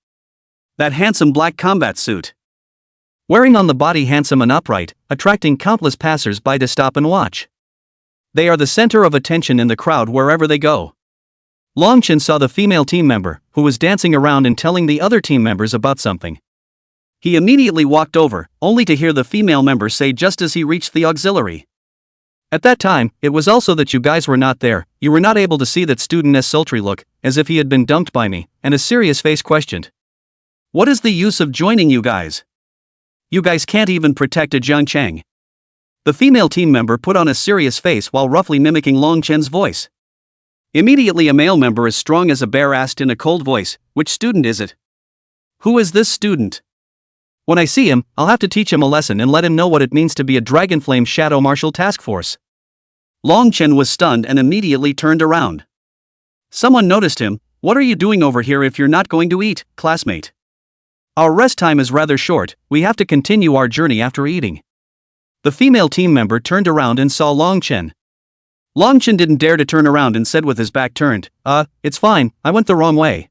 S1: That handsome black combat suit. Wearing on the body handsome and upright, attracting countless passers-by to stop and watch. They are the center of attention in the crowd wherever they go. Longchen saw the female team member, who was dancing around and telling the other team members about something. He immediately walked over, only to hear the female member say just as he reached the auxiliary. At that time, it was also that you guys were not there, you were not able to see that student S sultry look, as if he had been dumped by me, and a serious face questioned. What is the use of joining you guys? You guys can't even protect a Jiang Chang. The female team member put on a serious face while roughly mimicking Long Chen's voice. Immediately a male member as strong as a bear asked in a cold voice, which student is it? Who is this student? When I see him, I'll have to teach him a lesson and let him know what it means to be a Dragonflame Shadow Marshal Task Force. Long Chen was stunned and immediately turned around. Someone noticed him. What are you doing over here if you're not going to eat, classmate? Our rest time is rather short, we have to continue our journey after eating. The female team member turned around and saw Long Chen. Long Chen didn't dare to turn around and said with his back turned, it's fine, I went the wrong way.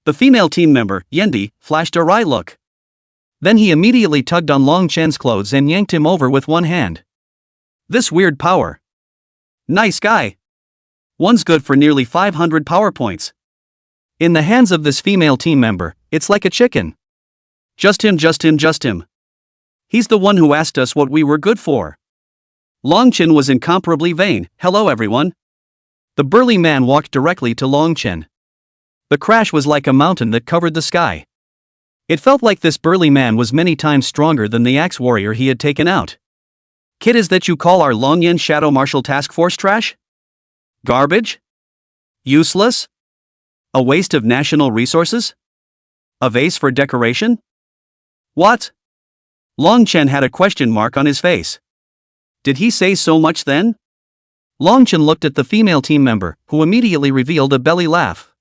S1: The female team member, Yendi, flashed a wry look. Then he immediately tugged on Long Chen's clothes and yanked him over with one hand. This weird power. Nice guy. One's good for nearly 500 power points. In the hands of this female team member, it's like a chicken. Just him. He's the one who asked us what we were good for. Long Chen was incomparably vain. Hello everyone. The burly man walked directly to Long Chen. The crash was like a mountain that covered the sky. It felt like this burly man was many times stronger than the axe warrior he had taken out. Kid, is that you call our Longyan Shadow Marshal Task Force trash? Garbage? Useless? A waste of national resources? A vase for decoration? What? Long Chen had a question mark on his face. Did he say so much then? Long Chen looked at the female team member, who immediately revealed a belly laugh.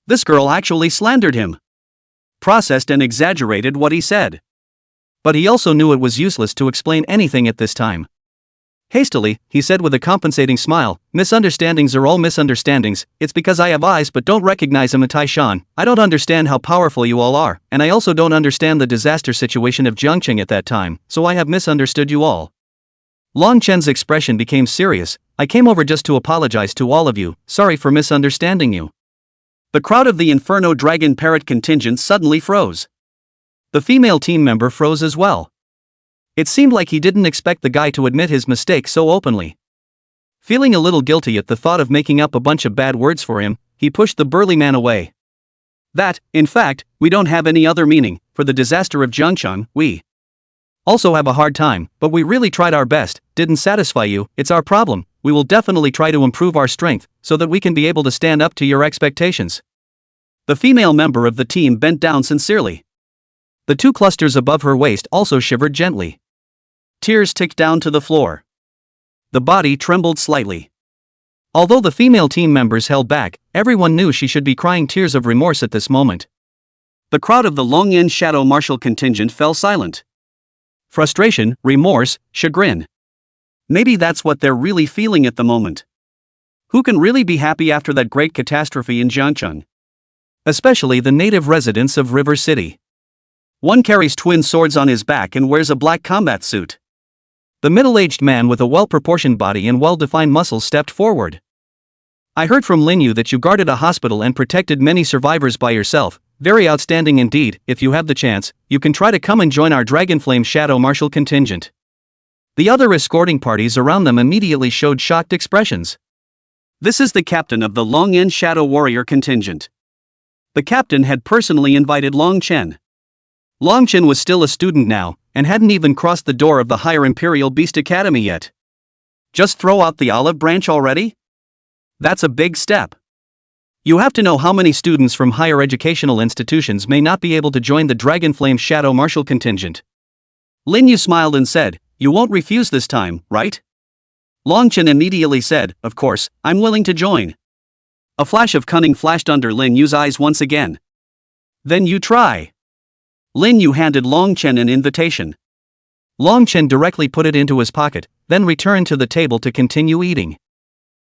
S1: This girl actually slandered him. Processed and exaggerated what he said. But he also knew it was useless to explain anything at this time. Hastily, he said with a compensating smile, misunderstandings are all misunderstandings, it's because I have eyes but don't recognize them. Taishan, I don't understand how powerful you all are, and I also don't understand the disaster situation of Jiangqing at that time, so I have misunderstood you all. Long Chen's expression became serious. I came over just to apologize to all of you, sorry for misunderstanding you. The crowd of the Inferno Dragon Parrot contingent suddenly froze. The female team member froze as well. It seemed like he didn't expect the guy to admit his mistake so openly. Feeling a little guilty at the thought of making up a bunch of bad words for him, he pushed the burly man away. That, in fact, we don't have any other meaning. For the disaster of Jiangcheng, we also have a hard time, but we really tried our best. Didn't satisfy you, it's our problem. We will definitely try to improve our strength, so that we can be able to stand up to your expectations. The female member of the team bent down sincerely. The two clusters above her waist also shivered gently. Tears ticked down to the floor. The body trembled slightly. Although the female team members held back, everyone knew she should be crying tears of remorse at this moment. The crowd of the Longyan Shadow Marshal contingent fell silent. Frustration, remorse, chagrin. Maybe that's what they're really feeling at the moment. Who can really be happy after that great catastrophe in Jiangcheng? Especially the native residents of River City. One carries twin swords on his back and wears a black combat suit. The middle-aged man with a well-proportioned body and well-defined muscles stepped forward. I heard from Lin Yu that you guarded a hospital and protected many survivors by yourself. Very outstanding indeed. If you have the chance, you can try to come and join our Dragonflame Shadow Marshal contingent. The other escorting parties around them immediately showed shocked expressions. This is the captain of the Longyan Shadow Warrior contingent. The captain had personally invited Long Chen. Long Chen was still a student now, and hadn't even crossed the door of the Higher Imperial Beast Academy yet. Just throw out the olive branch already? That's a big step. You have to know how many students from higher educational institutions may not be able to join the Dragonflame Shadow Marshal contingent. Lin Yu smiled and said, you won't refuse this time, right? Long Chen immediately said, of course, I'm willing to join. A flash of cunning flashed under Lin Yu's eyes once again. Then you try. Lin Yu handed Long Chen an invitation. Long Chen directly put it into his pocket, then returned to the table to continue eating.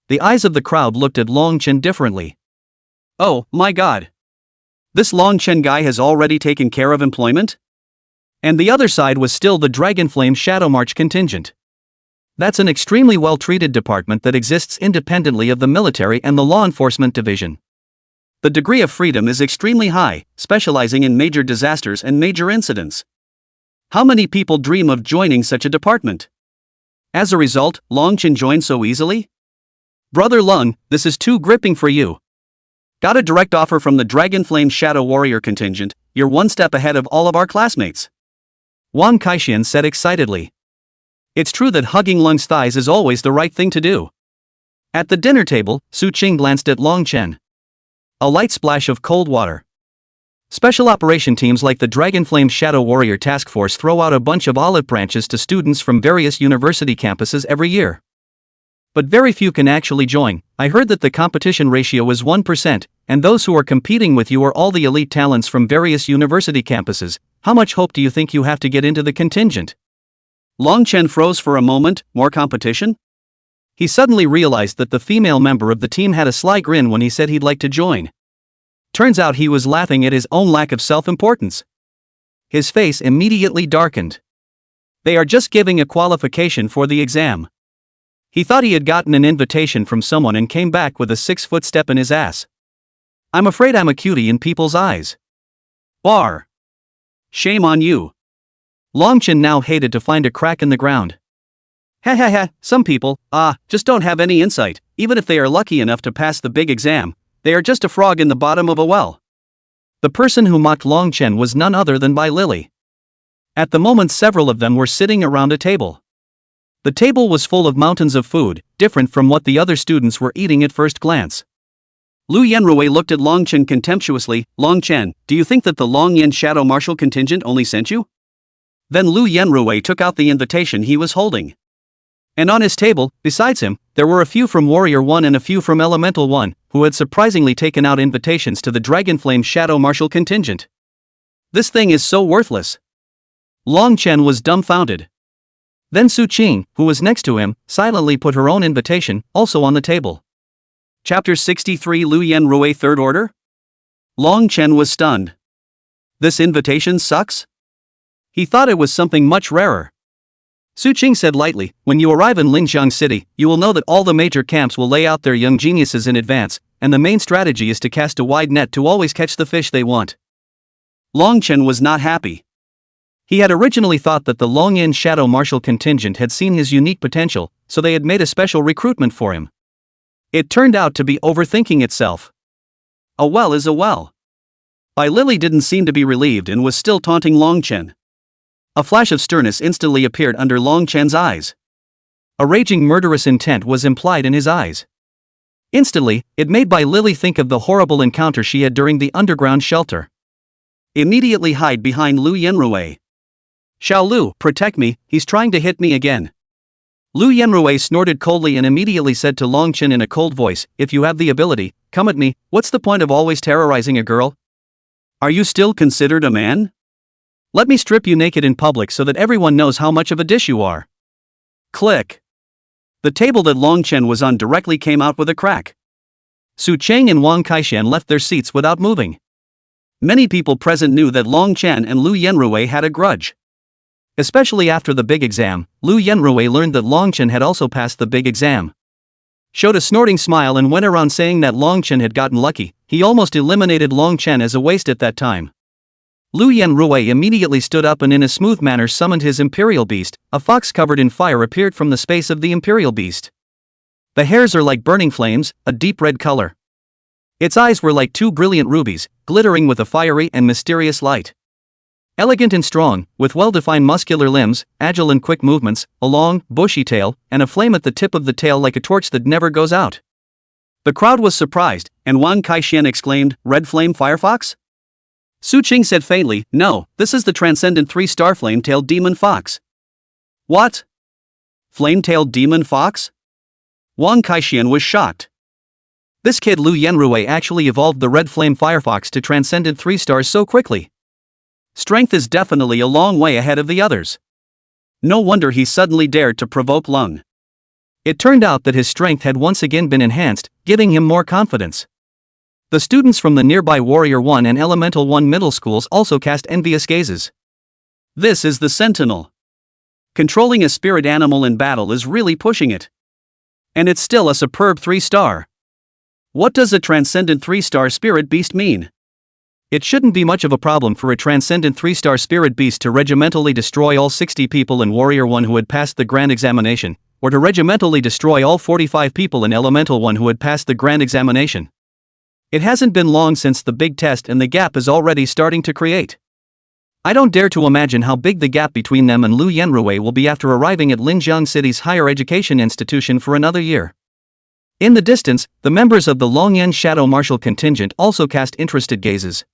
S1: The eyes of the crowd looked at Long Chen differently. Oh, my God. This Long Chen guy has already taken care of employment? And the other side was still the Dragonflame Shadow March contingent. That's an extremely well-treated department that exists independently of the military and the law enforcement division. The degree of freedom is extremely high, specializing in major disasters and major incidents. How many people dream of joining such a department? As a result, Long Chen joined so easily? Brother Lung, this is too gripping for you. Got a direct offer from the Dragonflame Shadow Warrior contingent, you're one step ahead of all of our classmates. Wang Kaixian said excitedly. It's true that hugging Lung's thighs is always the right thing to do. At the dinner table, Su Qing glanced at Long Chen. A light splash of cold water. Special operation teams like the Dragonflame Shadow Warrior Task Force throw out a bunch of olive branches to students from various university campuses every year. But very few can actually join. I heard that the competition ratio is 1%, and those who are competing with you are all the elite talents from various university campuses. How much hope do you think you have to get into the contingent? Long Chen froze for a moment. More competition? He suddenly realized that the female member of the team had a sly grin when he said he'd like to join. Turns out he was laughing at his own lack of self-importance. His face immediately darkened. They are just giving a qualification for the exam. He thought he had gotten an invitation from someone and came back with a 6-foot step in his ass. I'm afraid I'm a cutie in people's eyes. Bar. Shame on you. Long Chen now hated to find a crack in the ground. Ha ha ha, some people, just don't have any insight. Even if they are lucky enough to pass the big exam, they are just a frog in the bottom of a well. The person who mocked Long Chen was none other than Bai Lily. At the moment several of them were sitting around a table. The table was full of mountains of food, different from what the other students were eating at first glance. Lu Yenrui looked at Long Chen contemptuously. Long Chen, do you think that the Long Yen Shadow Marshal contingent only sent you? Then Lu Yenrui took out the invitation he was holding. And on his table, besides him, there were a few from Warrior 1 and a few from Elemental 1, who had surprisingly taken out invitations to the Dragonflame Shadow Marshal contingent. This thing is so worthless. Long Chen was dumbfounded. Then Su Qing, who was next to him, silently put her own invitation, also on the table. Chapter 63 Lu Yenrui Third Order? Long Chen was stunned. This invitation sucks? He thought it was something much rarer. Su Qing said lightly, when you arrive in Lingjiang City, you will know that all the major camps will lay out their young geniuses in advance, and the main strategy is to cast a wide net to always catch the fish they want. Long Chen was not happy. He had originally thought that the Longyan Shadow Marshal contingent had seen his unique potential, so they had made a special recruitment for him. It turned out to be overthinking itself. A well is a well. Bai Lily didn't seem to be relieved and was still taunting Long Chen. A flash of sternness instantly appeared under Long Chen's eyes. A raging murderous intent was implied in his eyes. Instantly, it made Bai Lily think of the horrible encounter she had during the underground shelter. Immediately hide behind Lu Yenrui. Xiao Lu, protect me, he's trying to hit me again. Lu Yenrui snorted coldly and immediately said to Long Chen in a cold voice, if you have the ability, come at me, what's the point of always terrorizing a girl? Are you still considered a man? Let me strip you naked in public so that everyone knows how much of a dish you are. Click. The table that Long Chen was on directly came out with a crack. Su Cheng and Wang Kaixian left their seats without moving. Many people present knew that Long Chen and Lu Yenrui had a grudge. Especially after the big exam, Lu Yenrui learned that Long Chen had also passed the big exam. Showed a snorting smile and went around saying that Long Chen had gotten lucky. He almost eliminated Long Chen as a waste at that time. Lu Yenrui immediately stood up and in a smooth manner summoned his Imperial Beast. A fox covered in fire appeared from the space of the Imperial Beast. The hairs are like burning flames, a deep red color. Its eyes were like two brilliant rubies, glittering with a fiery and mysterious light. Elegant and strong, with well-defined muscular limbs, agile and quick movements, a long, bushy tail, and a flame at the tip of the tail like a torch that never goes out. The crowd was surprised, and Wang Kaixian exclaimed, Red Flame Firefox? Su Qing said faintly, no, this is the transcendent 3-star flame-tailed demon fox. What? Flame-tailed demon fox? Wang Kaixian was shocked. This kid Lu Yenrui actually evolved the red flame firefox to transcendent 3 stars so quickly. Strength is definitely a long way ahead of the others. No wonder he suddenly dared to provoke Lung. It turned out that his strength had once again been enhanced, giving him more confidence. The students from the nearby Warrior 1 and Elemental 1 middle schools also cast envious gazes. This is the Sentinel. Controlling a spirit animal in battle is really pushing it. And it's still a superb 3-star. What does a transcendent 3-star spirit beast mean? It shouldn't be much of a problem for a transcendent 3-star spirit beast to regimentally destroy all 60 people in Warrior 1 who had passed the grand examination, or to regimentally destroy all 45 people in Elemental 1 who had passed the grand examination. It hasn't been long since the big test and the gap is already starting to create. I don't dare to imagine how big the gap between them and Lu Yenrui will be after arriving at Linjiang City's higher education institution for another year. In the distance, the members of the Longyan Shadow Martial contingent also cast interested gazes.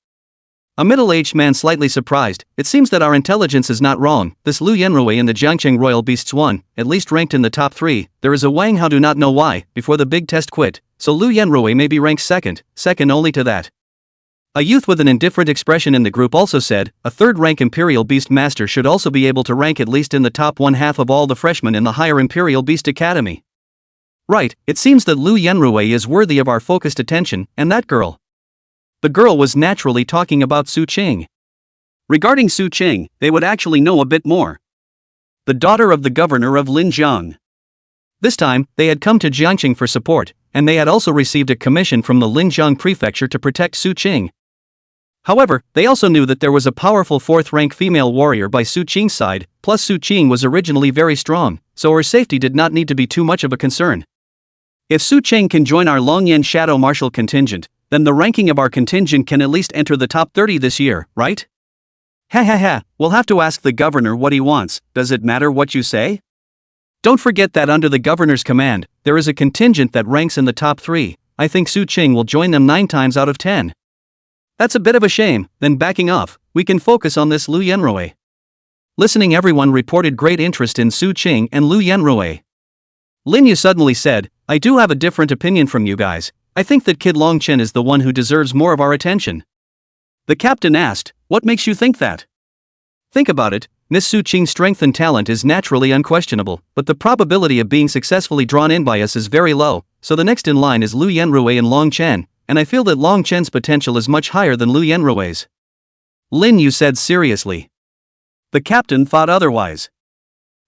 S1: A middle-aged man slightly surprised, it seems that our intelligence is not wrong, this Lu Yenrui in the Jiangqing Royal Beasts won, at least ranked in the top 3, there is a Wang Hao do not know why, before the big test quit, so Lu Yenrui may be ranked second only to that. A youth with an indifferent expression in the group also said, a third-rank Imperial Beast Master should also be able to rank at least in the top 1/2 of all the freshmen in the higher Imperial Beast Academy. Right, it seems that Lu Yenrui is worthy of our focused attention, and that girl. The girl was naturally talking about Su Qing. Regarding Su Qing, they would actually know a bit more. The daughter of the governor of Linjiang. This time, they had come to Jiangqing for support, and they had also received a commission from the Linjiang prefecture to protect Su Qing. However, they also knew that there was a powerful 4th-rank female warrior by Su Qing's side, plus Su Qing was originally very strong, so her safety did not need to be too much of a concern. If Su Qing can join our Longyan Shadow Martial contingent, then the ranking of our contingent can at least enter the top 30 this year, right? We'll have to ask the governor what he wants, does it matter what you say? Don't forget that under the governor's command, there is a contingent that ranks in the top 3, I think Su Qing will join them 9 times out of 10. That's a bit of a shame, then backing off, we can focus on this Lu Yenrui. Listening, everyone reported great interest in Su Qing and Lu Yenrui. Lin Yu suddenly said, I do have a different opinion from you guys, I think that Kid Long Chen is the one who deserves more of our attention. The captain asked, what makes you think that? Think about it, Miss Su Qing's strength and talent is naturally unquestionable, but the probability of being successfully drawn in by us is very low, so the next in line is Lu Yenrui and Long Chen, and I feel that Long Chen's potential is much higher than Lu Yenrui's. Lin Yu said seriously. The captain thought otherwise.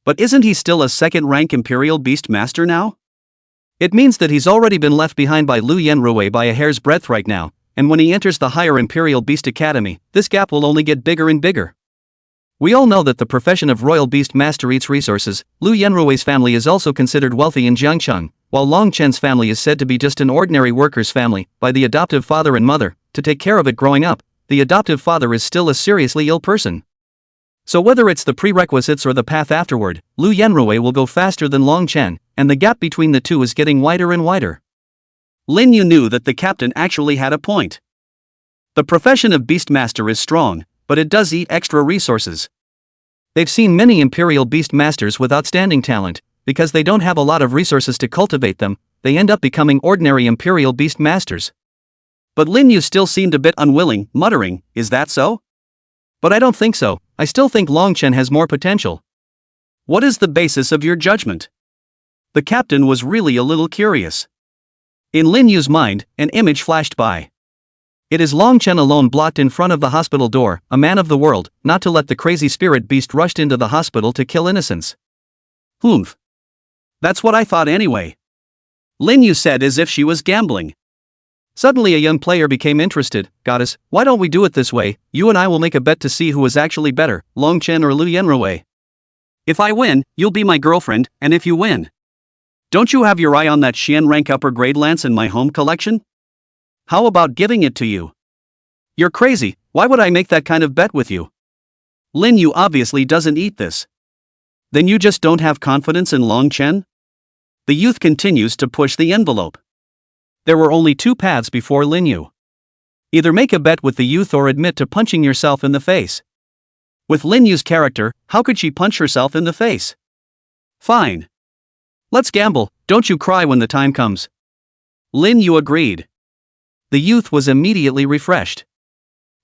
S1: But isn't he still a second-rank Imperial Beast Master now? It means that he's already been left behind by Lu Yenrui by a hair's breadth right now, and when he enters the higher Imperial Beast Academy, this gap will only get bigger and bigger. We all know that the profession of Royal Beast Master eats resources. Lu Yenrui's family is also considered wealthy in Jiangcheng, while Long Chen's family is said to be just an ordinary worker's family, by the adoptive father and mother, to take care of it growing up. The adoptive father is still a seriously ill person. So whether it's the prerequisites or the path afterward, Lu Yenrui will go faster than Long Chen, and the gap between the two is getting wider and wider. Lin Yu knew that the captain actually had a point. The profession of Beastmaster is strong, but it does eat extra resources. They've seen many Imperial Beast Masters with outstanding talent, because they don't have a lot of resources to cultivate them, they end up becoming ordinary Imperial Beast Masters. But Lin Yu still seemed a bit unwilling, muttering, is that so? But I don't think so, I still think Long Chen has more potential. What is the basis of your judgment? The captain was really a little curious. In Lin Yu's mind, an image flashed by. It is Long Chen alone blocked in front of the hospital door, a man of the world, not to let the crazy spirit beast rushed into the hospital to kill innocents. Humph. That's what I thought anyway. Lin Yu said as if she was gambling. Suddenly a young player became interested. Goddess, why don't we do it this way, you and I will make a bet to see who is actually better, Long Chen or Lu Yenrui. If I win, you'll be my girlfriend, and if you win, don't you have your eye on that Xian rank upper grade lance in my home collection? How about giving it to you? You're crazy, why would I make that kind of bet with you? Lin Yu obviously doesn't eat this. Then you just don't have confidence in Long Chen? The youth continues to push the envelope. There were only 2 paths before Lin Yu. Either make a bet with the youth or admit to punching yourself in the face. With Lin Yu's character, how could she punch herself in the face? Fine. Let's gamble, don't you cry when the time comes. Lin Yu agreed. The youth was immediately refreshed.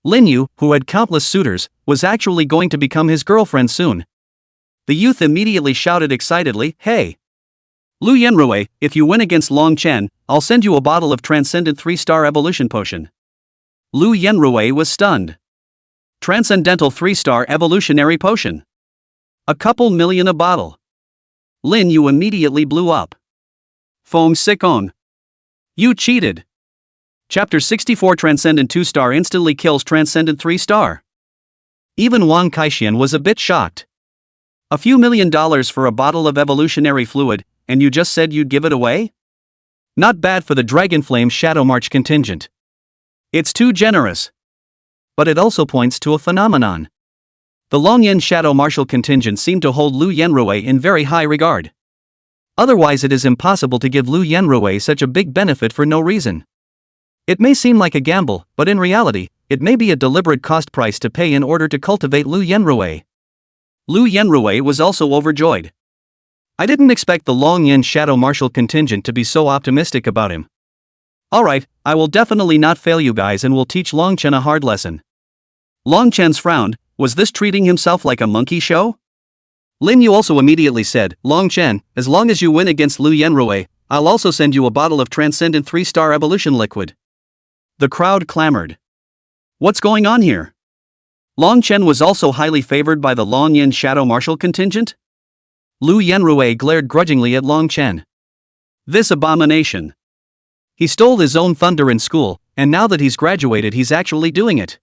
S1: Lin Yu, who had countless suitors, was actually going to become his girlfriend soon. The youth immediately shouted excitedly, hey! Lu Yenrui, if you win against Long Chen, I'll send you a bottle of Transcendent 3-star Evolution Potion. Lu Yenrui was stunned. Transcendental 3-star Evolutionary Potion. A couple million a bottle. Lin Yu immediately blew up. Foam Sikong. You cheated. Chapter 64 Transcendent 2-star instantly kills Transcendent 3-star. Even Wang Kaixian was a bit shocked. A few $1 million for a bottle of evolutionary fluid, and you just said you'd give it away? Not bad for the Dragonflame Shadow March contingent. It's too generous. But it also points to a phenomenon. The Longyan Shadow Martial contingent seemed to hold Lu Yenrui in very high regard. Otherwise it is impossible to give Lu Yenrui such a big benefit for no reason. It may seem like a gamble, but in reality, it may be a deliberate cost price to pay in order to cultivate Lu Yenrui. Lu Yenrui was also overjoyed. I didn't expect the Longyan Shadow Martial contingent to be so optimistic about him. Alright, I will definitely not fail you guys and will teach Longchen a hard lesson. Longchen's frowned. Was this treating himself like a monkey show? Lin Yu also immediately said, Longchen, as long as you win against Lu Yenrui, I'll also send you a bottle of transcendent 3-star evolution liquid. The crowd clamored. What's going on here? Longchen was also highly favored by the Longyan Shadow Martial contingent? Lu Yenrui glared grudgingly at Longchen. This abomination. He stole his own thunder in school, and now that he's graduated he's actually doing it.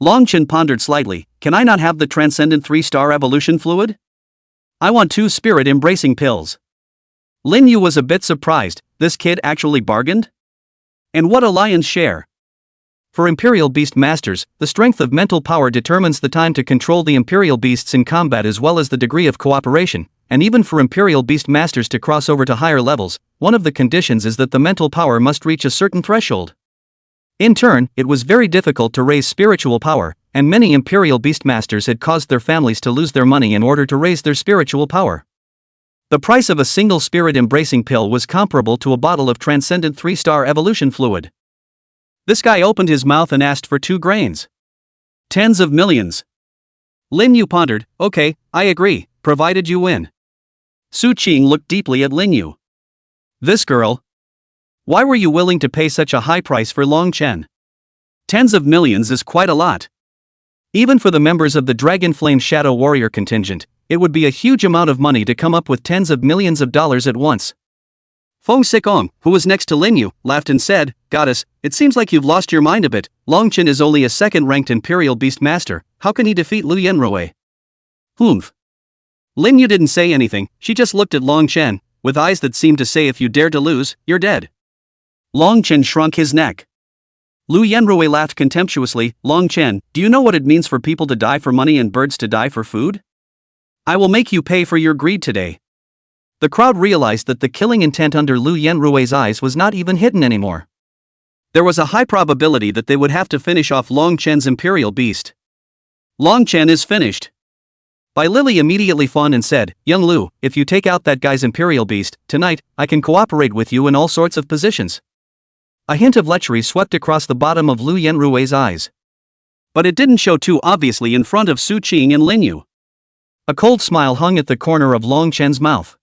S1: Longchen pondered slightly, can I not have the transcendent 3-star evolution fluid? I want 2 spirit-embracing pills. Lin Yu was a bit surprised, this kid actually bargained? And what a lion's share. For Imperial Beast Masters, the strength of mental power determines the time to control the Imperial Beasts in combat as well as the degree of cooperation, and even for Imperial Beast Masters to cross over to higher levels, one of the conditions is that the mental power must reach a certain threshold. In turn, it was very difficult to raise spiritual power, and many Imperial Beastmasters had caused their families to lose their money in order to raise their spiritual power. The price of a single spirit-embracing pill was comparable to a bottle of transcendent 3-star evolution fluid. This guy opened his mouth and asked for 2 grains. Tens of millions. Lin Yu pondered, okay, I agree, provided you win. Su Qing looked deeply at Lin Yu. This girl. Why were you willing to pay such a high price for Longchen? Tens of millions is quite a lot. Even for the members of the Dragonflame Shadow Warrior contingent, it would be a huge amount of money to come up with tens of millions of dollars at once. Feng Xikong, who was next to Lin Yu, laughed and said, Goddess, it seems like you've lost your mind a bit. Longchen is only a 2nd-ranked Imperial Beast Master, how can he defeat Lu Yenrui? Humph. Lin Yu didn't say anything, she just looked at Longchen, with eyes that seemed to say if you dare to lose, you're dead. Longchen shrunk his neck. Lu Yenrui laughed contemptuously, Longchen, do you know what it means for people to die for money and birds to die for food? I will make you pay for your greed today. The crowd realized that the killing intent under Lu Yenrui's eyes was not even hidden anymore. There was a high probability that they would have to finish off Longchen's Imperial Beast. Longchen is finished. Bai Lily immediately fawned and said, Young Lu, if you take out that guy's Imperial Beast, tonight, I can cooperate with you in all sorts of positions. A hint of lechery swept across the bottom of Lu Yenrui's eyes. But it didn't show too obviously in front of Su Qing and Lin Yu. A cold smile hung at the corner of Longchen's mouth.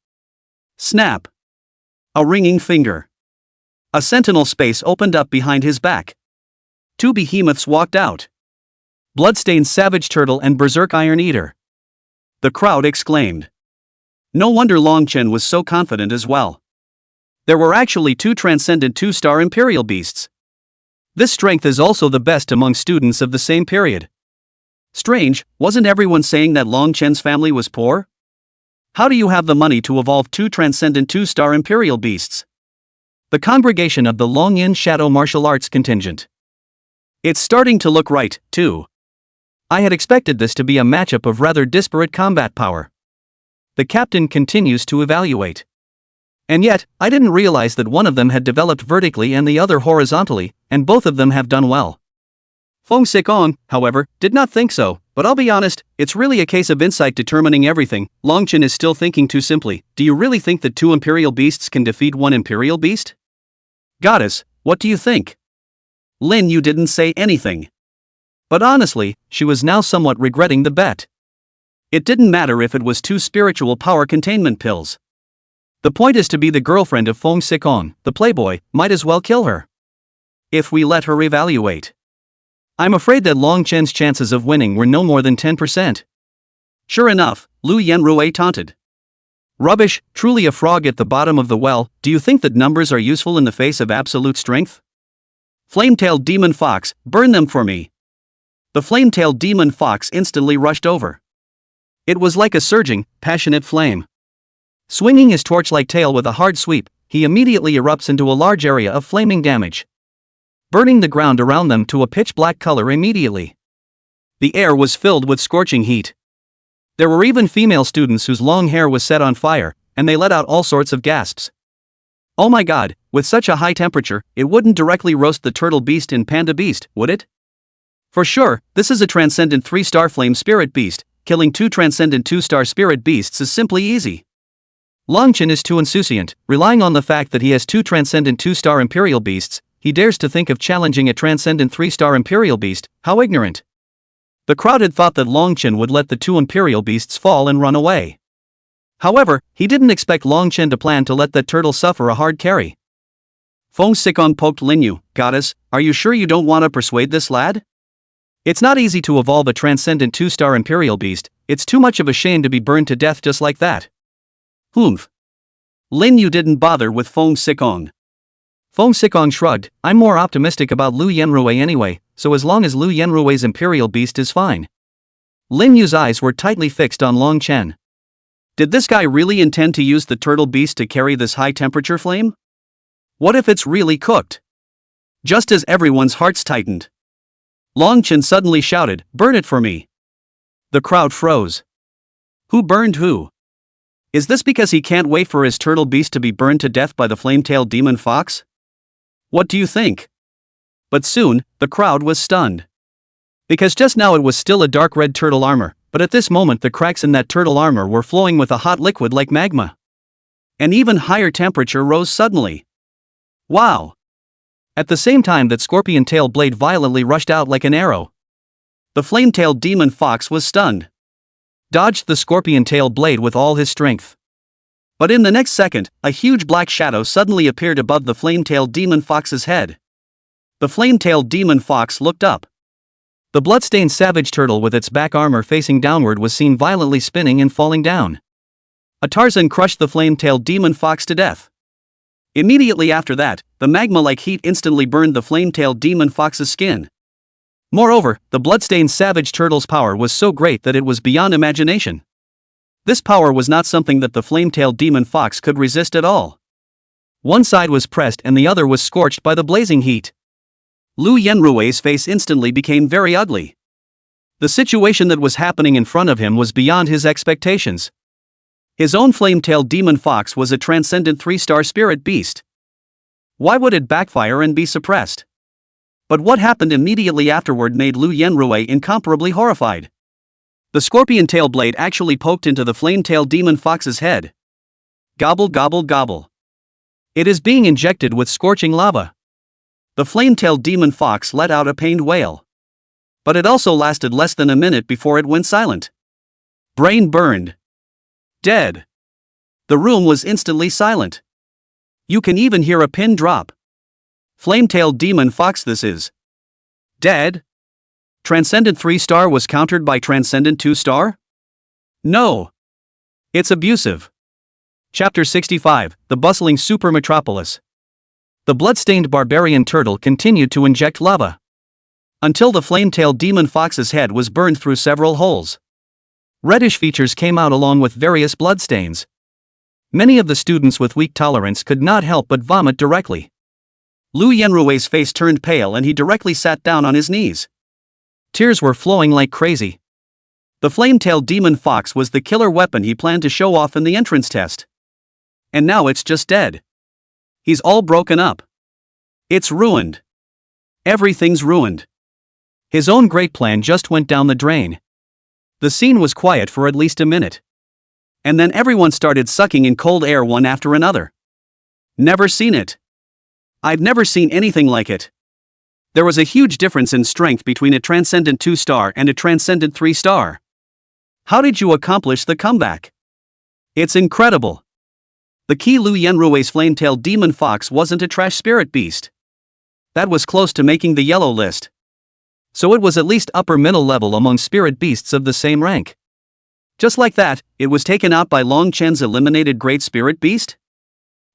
S1: Snap. A ringing finger. A sentinel space opened up behind his back. 2 behemoths walked out. Bloodstained Savage Turtle and Berserk Iron Eater. The crowd exclaimed. No wonder Longchen was so confident as well. There were actually 2 transcendent 2-star Imperial Beasts. This strength is also the best among students of the same period. Strange, wasn't everyone saying that Longchen's family was poor? How do you have the money to evolve 2 transcendent 2-star Imperial Beasts? The congregation of the Longyan Shadow Martial Arts contingent. It's starting to look right, too. I had expected this to be a matchup of rather disparate combat power. The captain continues to evaluate. And yet, I didn't realize that one of them had developed vertically and the other horizontally, and both of them have done well. Feng Xikong, however, did not think so, but I'll be honest, it's really a case of insight determining everything. Longchen is still thinking too simply. Do you really think that 2 Imperial Beasts can defeat 1 Imperial Beast? Goddess, what do you think? Lin Yu didn't say anything. But honestly, she was now somewhat regretting the bet. It didn't matter if it was 2 spiritual power containment pills. The point is to be the girlfriend of Feng Xikong, the playboy, might as well kill her. If we let her evaluate. I'm afraid that Longchen's chances of winning were no more than 10%. Sure enough, Lu Yenrui taunted. Rubbish, truly a frog at the bottom of the well, do you think that numbers are useful in the face of absolute strength? Flame-tailed demon fox, burn them for me. The flame-tailed demon fox instantly rushed over. It was like a surging, passionate flame. Swinging his torch-like tail with a hard sweep, he immediately erupts into a large area of flaming damage, burning the ground around them to a pitch-black color immediately. The air was filled with scorching heat. There were even female students whose long hair was set on fire, and they let out all sorts of gasps. Oh my god, with such a high temperature, it wouldn't directly roast the turtle beast in Panda Beast, would it? For sure, this is a transcendent 3-star flame spirit beast. Killing 2 transcendent 2-star spirit beasts is simply easy. Longchen is too insouciant, relying on the fact that he has 2 transcendent 2-star imperial beasts. He dares to think of challenging a transcendent 3-star imperial beast. How ignorant. The crowd had thought that Longchen would let the 2 imperial beasts fall and run away. However, he didn't expect Longchen to plan to let that turtle suffer a hard carry. Feng Xikong poked Linyu. Goddess, are you sure you don't want to persuade this lad? It's not easy to evolve a transcendent 2-star imperial beast. It's too much of a shame to be burned to death just like that. Humph. Linyu didn't bother with Feng Xikong. Feng Xikong shrugged. I'm more optimistic about Lu Yenrui anyway, so as long as Lu Yenrui's imperial beast is fine. Linyu's eyes were tightly fixed on Longchen. Did this guy really intend to use the turtle beast to carry this high-temperature flame? What if it's really cooked? Just as everyone's hearts tightened, Longchen suddenly shouted, "Burn it for me!" The crowd froze. Who burned who? Is this because he can't wait for his turtle beast to be burned to death by the flame-tailed demon fox? What do you think? But soon, the crowd was stunned. Because just now it was still a dark red turtle armor, but at this moment the cracks in that turtle armor were flowing with a hot liquid like magma. An even higher temperature rose suddenly. Wow! At the same time that Scorpion Tail Blade violently rushed out like an arrow. The flame-tailed demon fox was stunned. Dodged the Scorpion Tail Blade with all his strength. But in the next second, a huge black shadow suddenly appeared above the flame-tailed demon fox's head. The flame-tailed demon fox looked up. The bloodstained savage turtle with its back armor facing downward was seen violently spinning and falling down. A Tarzan crushed the flame-tailed demon fox to death. Immediately after that, the magma-like heat instantly burned the flame-tailed demon fox's skin. Moreover, the bloodstained savage turtle's power was so great that it was beyond imagination. This power was not something that the flame-tailed demon fox could resist at all. One side was pressed and the other was scorched by the blazing heat. Lu Yenrui's face instantly became very ugly. The situation that was happening in front of him was beyond his expectations. His own flame-tailed demon fox was a transcendent 3-star spirit beast. Why would it backfire and be suppressed? But what happened immediately afterward made Lu Yenrui incomparably horrified. The Scorpion Tail Blade actually poked into the flame-tailed demon fox's head. Gobble gobble gobble. It is being injected with scorching lava. The flame-tailed demon fox let out a pained wail. But it also lasted less than a minute before it went silent. Brain burned. Dead. The room was instantly silent. You can even hear a pin drop. Flame-tailed demon fox, this is dead? Transcendent 3-star was countered by Transcendent 2-star? No. It's abusive. Chapter 65, The Bustling Super Metropolis. The blood-stained barbarian turtle continued to inject lava until the flame-tailed demon fox's head was burned through several holes. Reddish features came out along with various bloodstains. Many of the students with weak tolerance could not help but vomit directly. Lu Yenrui's face turned pale and he directly sat down on his knees. Tears were flowing like crazy. The flame-tailed demon fox was the killer weapon he planned to show off in the entrance test. And now it's just dead. He's all broken up. It's ruined. Everything's ruined. His own great plan just went down the drain. The scene was quiet for at least a minute. And then everyone started sucking in cold air one after another. Never seen it. I've never seen anything like it. There was a huge difference in strength between a Transcendent 2-star and a Transcendent 3-star. How did you accomplish the comeback? It's incredible. The key Lu Yenrui's flame-tailed demon fox wasn't a trash spirit beast. That was close to making the yellow list. So it was at least upper middle level among spirit beasts of the same rank. Just like that, it was taken out by Longchen's eliminated great spirit beast?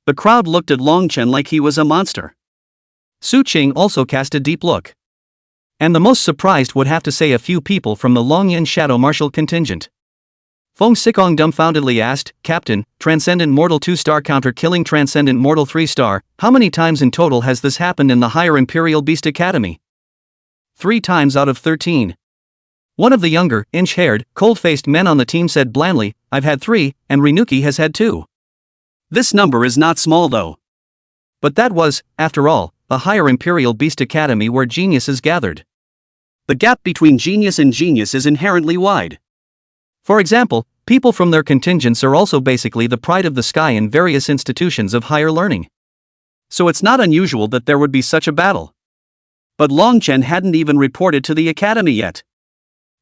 S1: The crowd looked at Longchen like he was a monster. Su Qing also cast a deep look. And the most surprised would have to say a few people from the Longyan Shadow Martial contingent. Feng Sicong dumbfoundedly asked, Captain, Transcendent Mortal 2-star counter killing Transcendent Mortal 3-star, how many times in total has this happened in the Higher Imperial Beast Academy? 3 times out of 13. One of the younger, inch-haired, cold-faced men on the team said blandly, I've had 3, and Rinuki has had 2. This number is not small though. But that was, after all, the Higher Imperial Beast Academy where geniuses gathered. The gap between genius and genius is inherently wide. For example, people from their contingents are also basically the pride of the sky in various institutions of higher learning. So it's not unusual that there would be such a battle. But Long Chen hadn't even reported to the academy yet.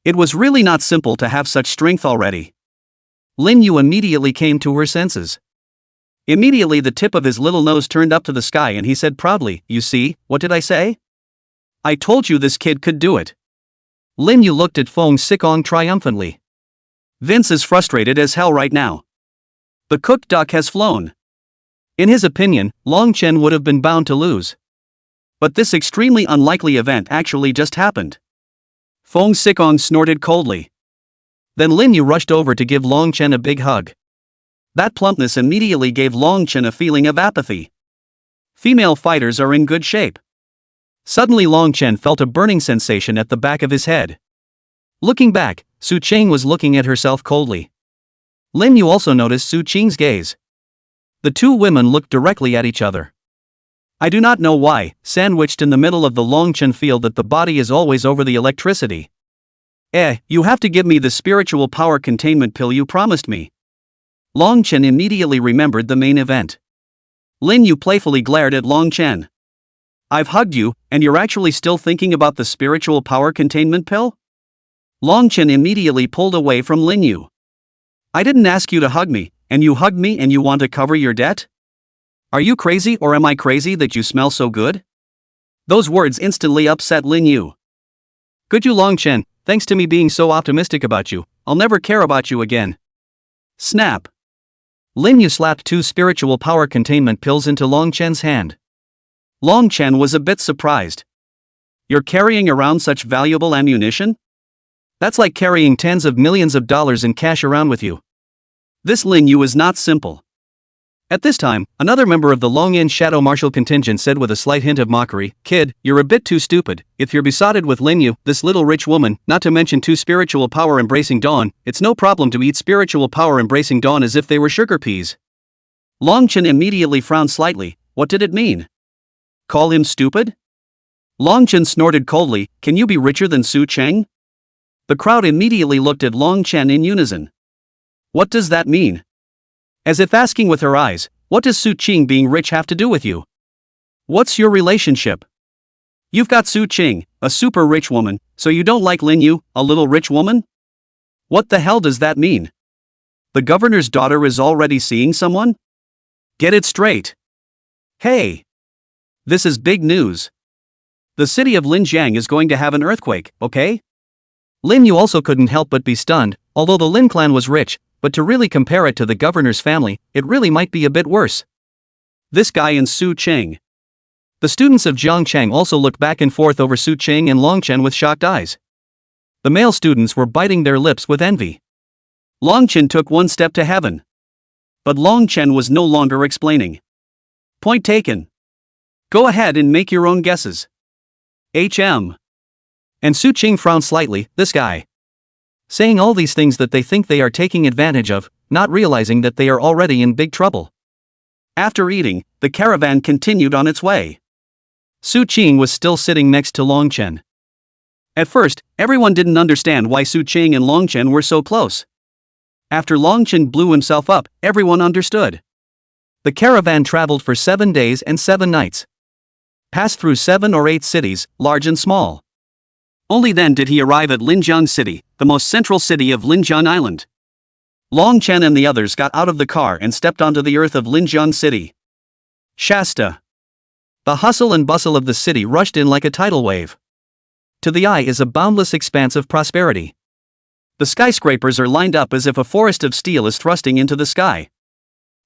S1: It was really not simple to have such strength already. Lin Yu immediately came to her senses. Immediately the tip of his little nose turned up to the sky and he said proudly, you see, what did I say? I told you this kid could do it. Lin Yu looked at Feng Sicong triumphantly. Vince is frustrated as hell right now. The cooked duck has flown. In his opinion, Long Chen would have been bound to lose. But this extremely unlikely event actually just happened. Feng Sicong snorted coldly. Then Lin Yu rushed over to give Long Chen a big hug. That plumpness immediately gave Long Chen a feeling of apathy. Female fighters are in good shape. Suddenly Long Chen felt a burning sensation at the back of his head. Looking back, Su Qing was looking at herself coldly. Lin Yu also noticed Su Qing's gaze. The two women looked directly at each other. I do not know why, sandwiched in the middle of the Long Chen feel that the body is always over the electricity. You have to give me the spiritual power containment pill you promised me. Long Chen immediately remembered the main event. Lin Yu playfully glared at Long Chen. I've hugged you, and you're actually still thinking about the spiritual power containment pill? Long Chen immediately pulled away from Lin Yu. I didn't ask you to hug me, and you hugged me and you want to cover your debt? Are you crazy or am I crazy that you smell so good? Those words instantly upset Lin Yu. Good you Long Chen, thanks to me being so optimistic about you, I'll never care about you again. Snap. Lin Yu slapped 2 spiritual power containment pills into Long Chen's hand. Long Chen was a bit surprised. You're carrying around such valuable ammunition? That's like carrying tens of millions of dollars in cash around with you. This Lin Yu is not simple. At this time, another member of the Long Yin Shadow Martial contingent said with a slight hint of mockery, Kid, you're a bit too stupid. If you're besotted with Lin Yu, this little rich woman, not to mention 2 spiritual power embracing dawn, it's no problem to eat spiritual power embracing dawn as if they were sugar peas. Long Chen immediately frowned slightly. What did it mean? Call him stupid? Long Chen snorted coldly, can you be richer than Su Cheng? The crowd immediately looked at Long Chen in unison. What does that mean? As if asking with her eyes, what does Su Qing being rich have to do with you? What's your relationship? You've got Su Qing, a super rich woman, so you don't like Lin Yu, a little rich woman? What the hell does that mean? The governor's daughter is already seeing someone? Get it straight. Hey! This is big news. The city of Linjiang is going to have an earthquake, okay? Lin Yu also couldn't help but be stunned, although the Lin clan was rich, but to really compare it to the governor's family, it really might be a bit worse. This guy and Su Cheng. The students of Jiangcheng also looked back and forth over Su Cheng and Long Chen with shocked eyes. The male students were biting their lips with envy. Long Chen took one step to heaven. But Long Chen was no longer explaining. Point taken. Go ahead and make your own guesses. HM. And Su Qing frowned slightly, this guy. Saying all these things that they think they are taking advantage of, not realizing that they are already in big trouble. After eating, the caravan continued on its way. Su Qing was still sitting next to Long Chen. At first, everyone didn't understand why Su Qing and Long Chen were so close. After Long Chen blew himself up, everyone understood. The caravan traveled for 7 days and 7 nights. Passed through 7 or 8 cities, large and small. Only then did he arrive at Linjiang City, the most central city of Linjiang Island. Long Chen and the others got out of the car and stepped onto the earth of Linjiang City. Shasta. The hustle and bustle of the city rushed in like a tidal wave. To the eye is a boundless expanse of prosperity. The skyscrapers are lined up as if a forest of steel is thrusting into the sky.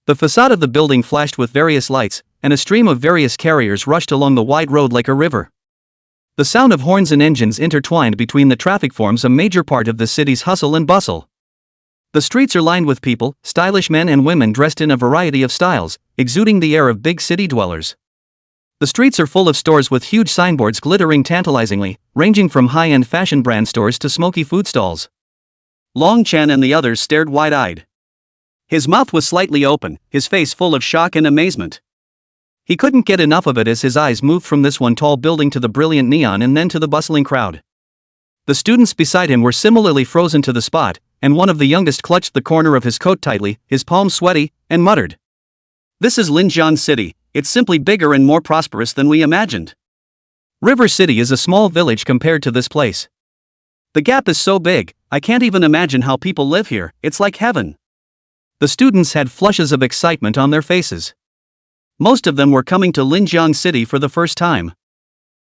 S1: The facade of the building flashed with various lights, and a stream of various carriers rushed along the wide road like a river. The sound of horns and engines intertwined between the traffic forms a major part of the city's hustle and bustle. The streets are lined with people, stylish men and women dressed in a variety of styles, exuding the air of big city dwellers. The streets are full of stores with huge signboards glittering tantalizingly, ranging from high-end fashion brand stores to smoky food stalls. Long Chen and the others stared wide-eyed. His mouth was slightly open, his face full of shock and amazement. He couldn't get enough of it as his eyes moved from this one tall building to the brilliant neon and then to the bustling crowd. The students beside him were similarly frozen to the spot, and one of the youngest clutched the corner of his coat tightly, his palms sweaty, and muttered, "This is Linjiang City, it's simply bigger and more prosperous than we imagined. River City is a small village compared to this place. The gap is so big, I can't even imagine how people live here, it's like heaven." The students had flushes of excitement on their faces. Most of them were coming to Linjiang City for the first time.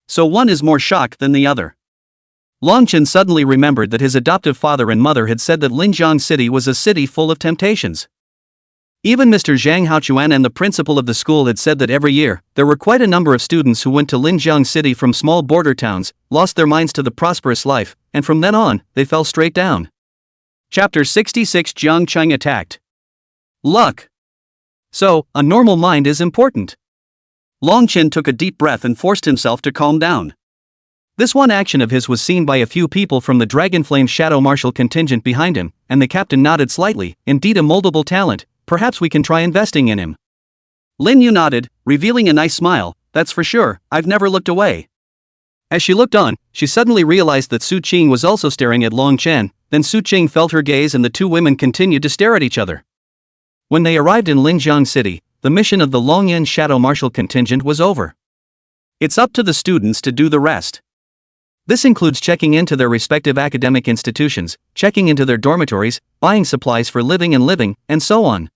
S1: So one is more shocked than the other. Longchen suddenly remembered that his adoptive father and mother had said that Linjiang City was a city full of temptations. Even Mr. Zhang Haochuan and the principal of the school had said that every year, there were quite a number of students who went to Linjiang City from small border towns, lost their minds to the prosperous life, and from then on, they fell straight down. Chapter 66 Jiang Cheng attacked. Luck. So, a normal mind is important. Longchen took a deep breath and forced himself to calm down. This one action of his was seen by a few people from the Dragonflame Shadow Marshal contingent behind him, and the captain nodded slightly. "Indeed a moldable talent, perhaps we can try investing in him." Lin Yu nodded, revealing a nice smile. "That's for sure, I've never looked away." As she looked on, she suddenly realized that Su Qing was also staring at Long Chen, then Su Qing felt her gaze and the two women continued to stare at each other. When they arrived in Linjiang City, the mission of the Longyan Shadow Marshal contingent was over. It's up to the students to do the rest. This includes checking into their respective academic institutions, checking into their dormitories, buying supplies for living, and so on.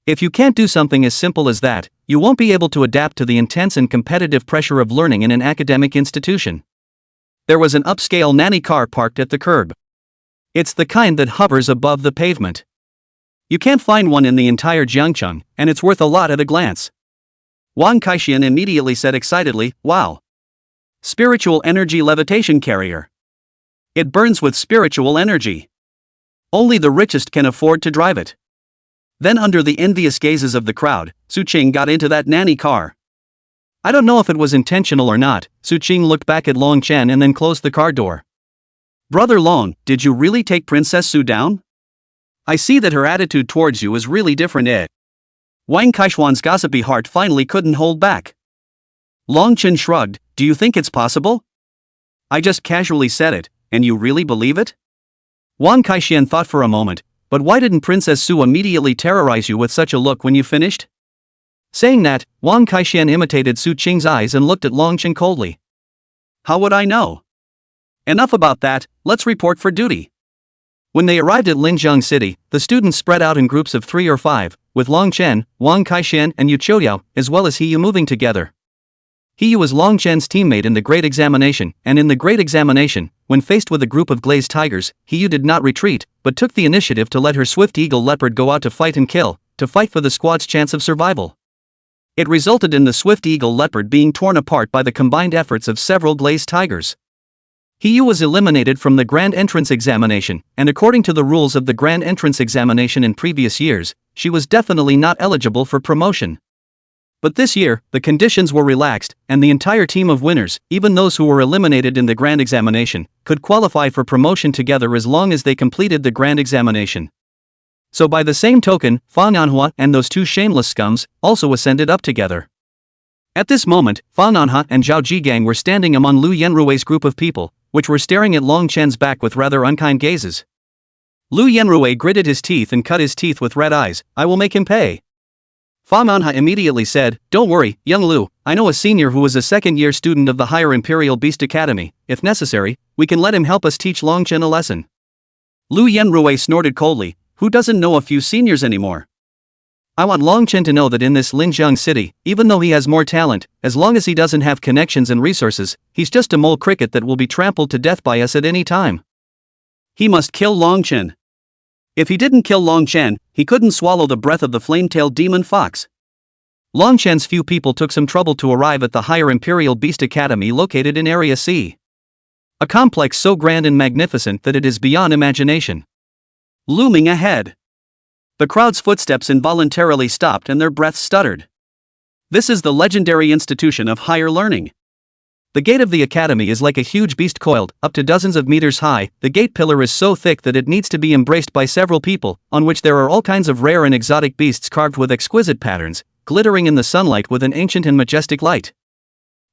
S1: If you can't do something as simple as that, you won't be able to adapt to the intense and competitive pressure of learning in an academic institution. There was an upscale nanny car parked at the curb. It's the kind that hovers above the pavement. You can't find one in the entire Jiangcheng, and it's worth a lot at a glance. Wang Kaixian immediately said excitedly, "Wow! Spiritual energy levitation carrier. It burns with spiritual energy. Only the richest can afford to drive it." Then under the envious gazes of the crowd, Su Qing got into that nanny car. I don't know if it was intentional or not. Su Qing looked back at Long Chen and then closed the car door. "Brother Long, did you really take Princess Su down? I see that her attitude towards you is really different, eh?" Wang Kaishuan's gossipy heart finally couldn't hold back. Long Chen shrugged. "Do you think it's possible? I just casually said it, and you really believe it?" Wang Kaixian thought for a moment, "But why didn't Princess Su immediately terrorize you with such a look when you finished?" Saying that, Wang Kaixian imitated Su Qing's eyes and looked at Long Chen coldly. "How would I know? Enough about that, let's report for duty." When they arrived at Linjiang City, the students spread out in groups of 3 or 5, with Long Chen, Wang Kaixian and Yu Qiuliao, as well as He Yu moving together. He Yu was Long Chen's teammate in the Great Examination, and in the Great Examination, when faced with a group of glazed tigers, He Yu did not retreat, but took the initiative to let her swift eagle leopard go out to fight and kill, to fight for the squad's chance of survival. It resulted in the swift eagle leopard being torn apart by the combined efforts of several glazed tigers. He Yu was eliminated from the Grand Entrance Examination, and according to the rules of the Grand Entrance Examination in previous years, she was definitely not eligible for promotion. But this year, the conditions were relaxed, and the entire team of winners, even those who were eliminated in the Grand Examination, could qualify for promotion together as long as they completed the Grand Examination. So by the same token, Fa Nanhua and those two shameless scums also ascended up together. At this moment, Fa Nanhua and Zhao Jigang were standing among Lu Yenrui's group of people, which were staring at Long Chen's back with rather unkind gazes. Lu Yenrui gritted his teeth and cut his teeth with red eyes. "I will make him pay." Fa Manhwa immediately said, "Don't worry, young Lu, I know a senior who is a second-year student of the Higher Imperial Beast Academy. If necessary, we can let him help us teach Long Chen a lesson." Lu Yenrui snorted coldly. "Who doesn't know a few seniors anymore? I want Long Chen to know that in this Linjiang City, even though he has more talent, as long as he doesn't have connections and resources, he's just a mole cricket that will be trampled to death by us at any time. He must kill Long Chen. If he didn't kill Long Chen, he couldn't swallow the breath of the flame-tailed demon fox." Long Chen's few people took some trouble to arrive at the Higher Imperial Beast Academy located in Area C. A complex so grand and magnificent that it is beyond imagination. looming ahead. The crowd's footsteps involuntarily stopped and their breaths stuttered. This is the legendary institution of higher learning. The gate of the academy is like a huge beast coiled, up to dozens of meters high. The gate pillar is so thick that it needs to be embraced by several people, on which there are all kinds of rare and exotic beasts carved with exquisite patterns, glittering in the sunlight with an ancient and majestic light.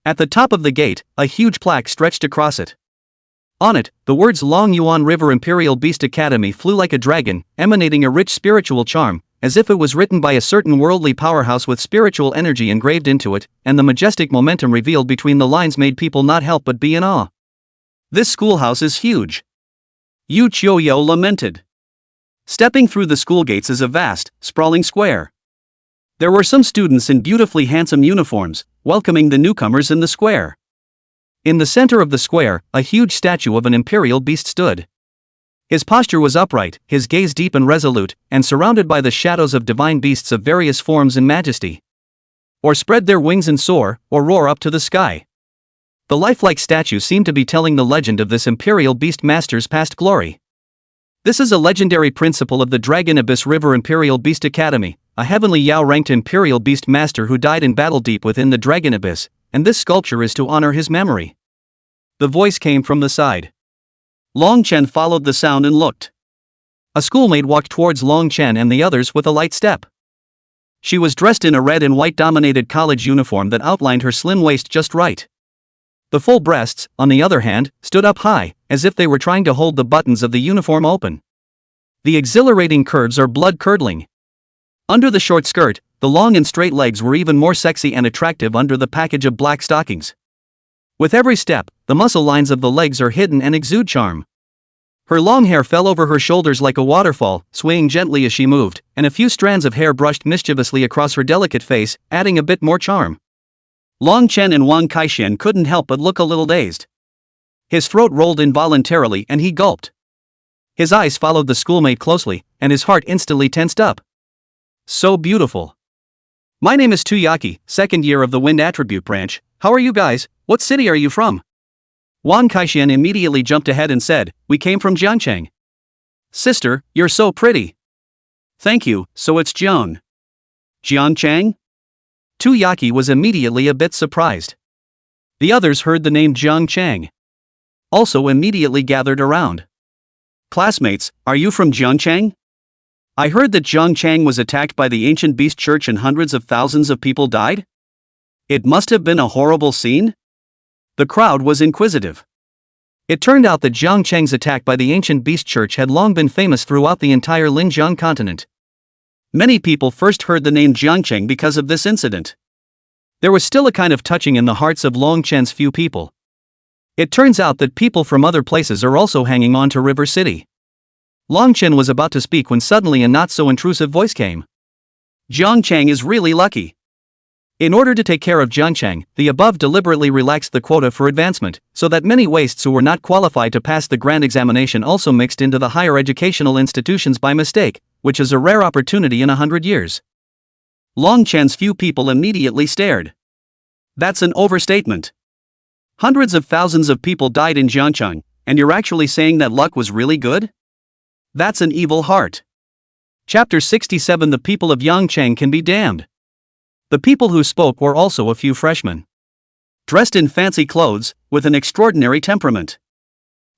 S1: At the top of the gate, a huge plaque stretched across it. On it, the words Long Yuan River Imperial Beast Academy flew like a dragon, emanating a rich spiritual charm, as if it was written by a certain worldly powerhouse with spiritual energy engraved into it, and the majestic momentum revealed between the lines made people not help but be in awe. This schoolhouse is huge. Yu Qiuyo lamented. Stepping through the school gates is a vast, sprawling square. There were some students in beautifully handsome uniforms, welcoming the newcomers in the square. In the center of the square, a huge statue of an imperial beast stood. His posture was upright, his gaze deep and resolute, and surrounded by the shadows of divine beasts of various forms and majesty. Or spread their wings and soar, or roar up to the sky. The lifelike statue seemed to be telling the legend of this imperial beast master's past glory. This is a legendary principle of the Dragon Abyss River Imperial Beast Academy, a heavenly Yao-ranked imperial beast master who died in battle deep within the Dragon Abyss, and this sculpture is to honor his memory. The voice came from the side. Long Chen followed the sound and looked. A schoolmate walked towards Long Chen and the others with a light step. She was dressed in a red and white dominated college uniform that outlined her slim waist just right. The full breasts, on the other hand, stood up high, as if they were trying to hold the buttons of the uniform open. The exhilarating curves are blood-curdling. Under the short skirt, the long and straight legs were even more sexy and attractive under the package of black stockings. With every step, the muscle lines of the legs are hidden and exude charm. Her long hair fell over her shoulders like a waterfall, swaying gently as she moved, and a few strands of hair brushed mischievously across her delicate face, adding a bit more charm. Long Chen and Wang Kaixian couldn't help but look a little dazed. His throat rolled involuntarily and he gulped. His eyes followed the schoolmate closely, and his heart instantly tensed up. So beautiful. My name is Tuyaki, second year of the Wind Attribute Branch. How are you guys? What city are you from? Wang Kaixian immediately jumped ahead and said, we came from Jiangcheng. Sister, you're so pretty. Thank you, so it's Jiang. Jiangcheng? Tuyaki was immediately a bit surprised. The others heard the name Jiangcheng. Also immediately gathered around. Classmates, are you from Jiangcheng? I heard that Jiangcheng was attacked by the ancient beast church and hundreds of thousands of people died? It must have been a horrible scene? The crowd was inquisitive. It turned out that Jiangcheng's attack by the ancient beast church had long been famous throughout the entire Linjiang continent. Many people first heard the name Jiangcheng because of this incident. There was still a kind of touching in the hearts of Long Chen's few people. It turns out that people from other places are also hanging on to River City. Long Chen was about to speak when suddenly a not-so-intrusive voice came. Jiangcheng is really lucky. In order to take care of Jiangcheng, the above deliberately relaxed the quota for advancement, so that many wastes who were not qualified to pass the grand examination also mixed into the higher educational institutions by mistake, which is a rare opportunity in 100 years. Long Chen's few people immediately stared. That's an overstatement. Hundreds of thousands of people died in Jiangcheng, and you're actually saying that luck was really good? That's an evil heart. Chapter 67 The people of Yangcheng can be damned. The people who spoke were also a few freshmen. Dressed in fancy clothes, with an extraordinary temperament.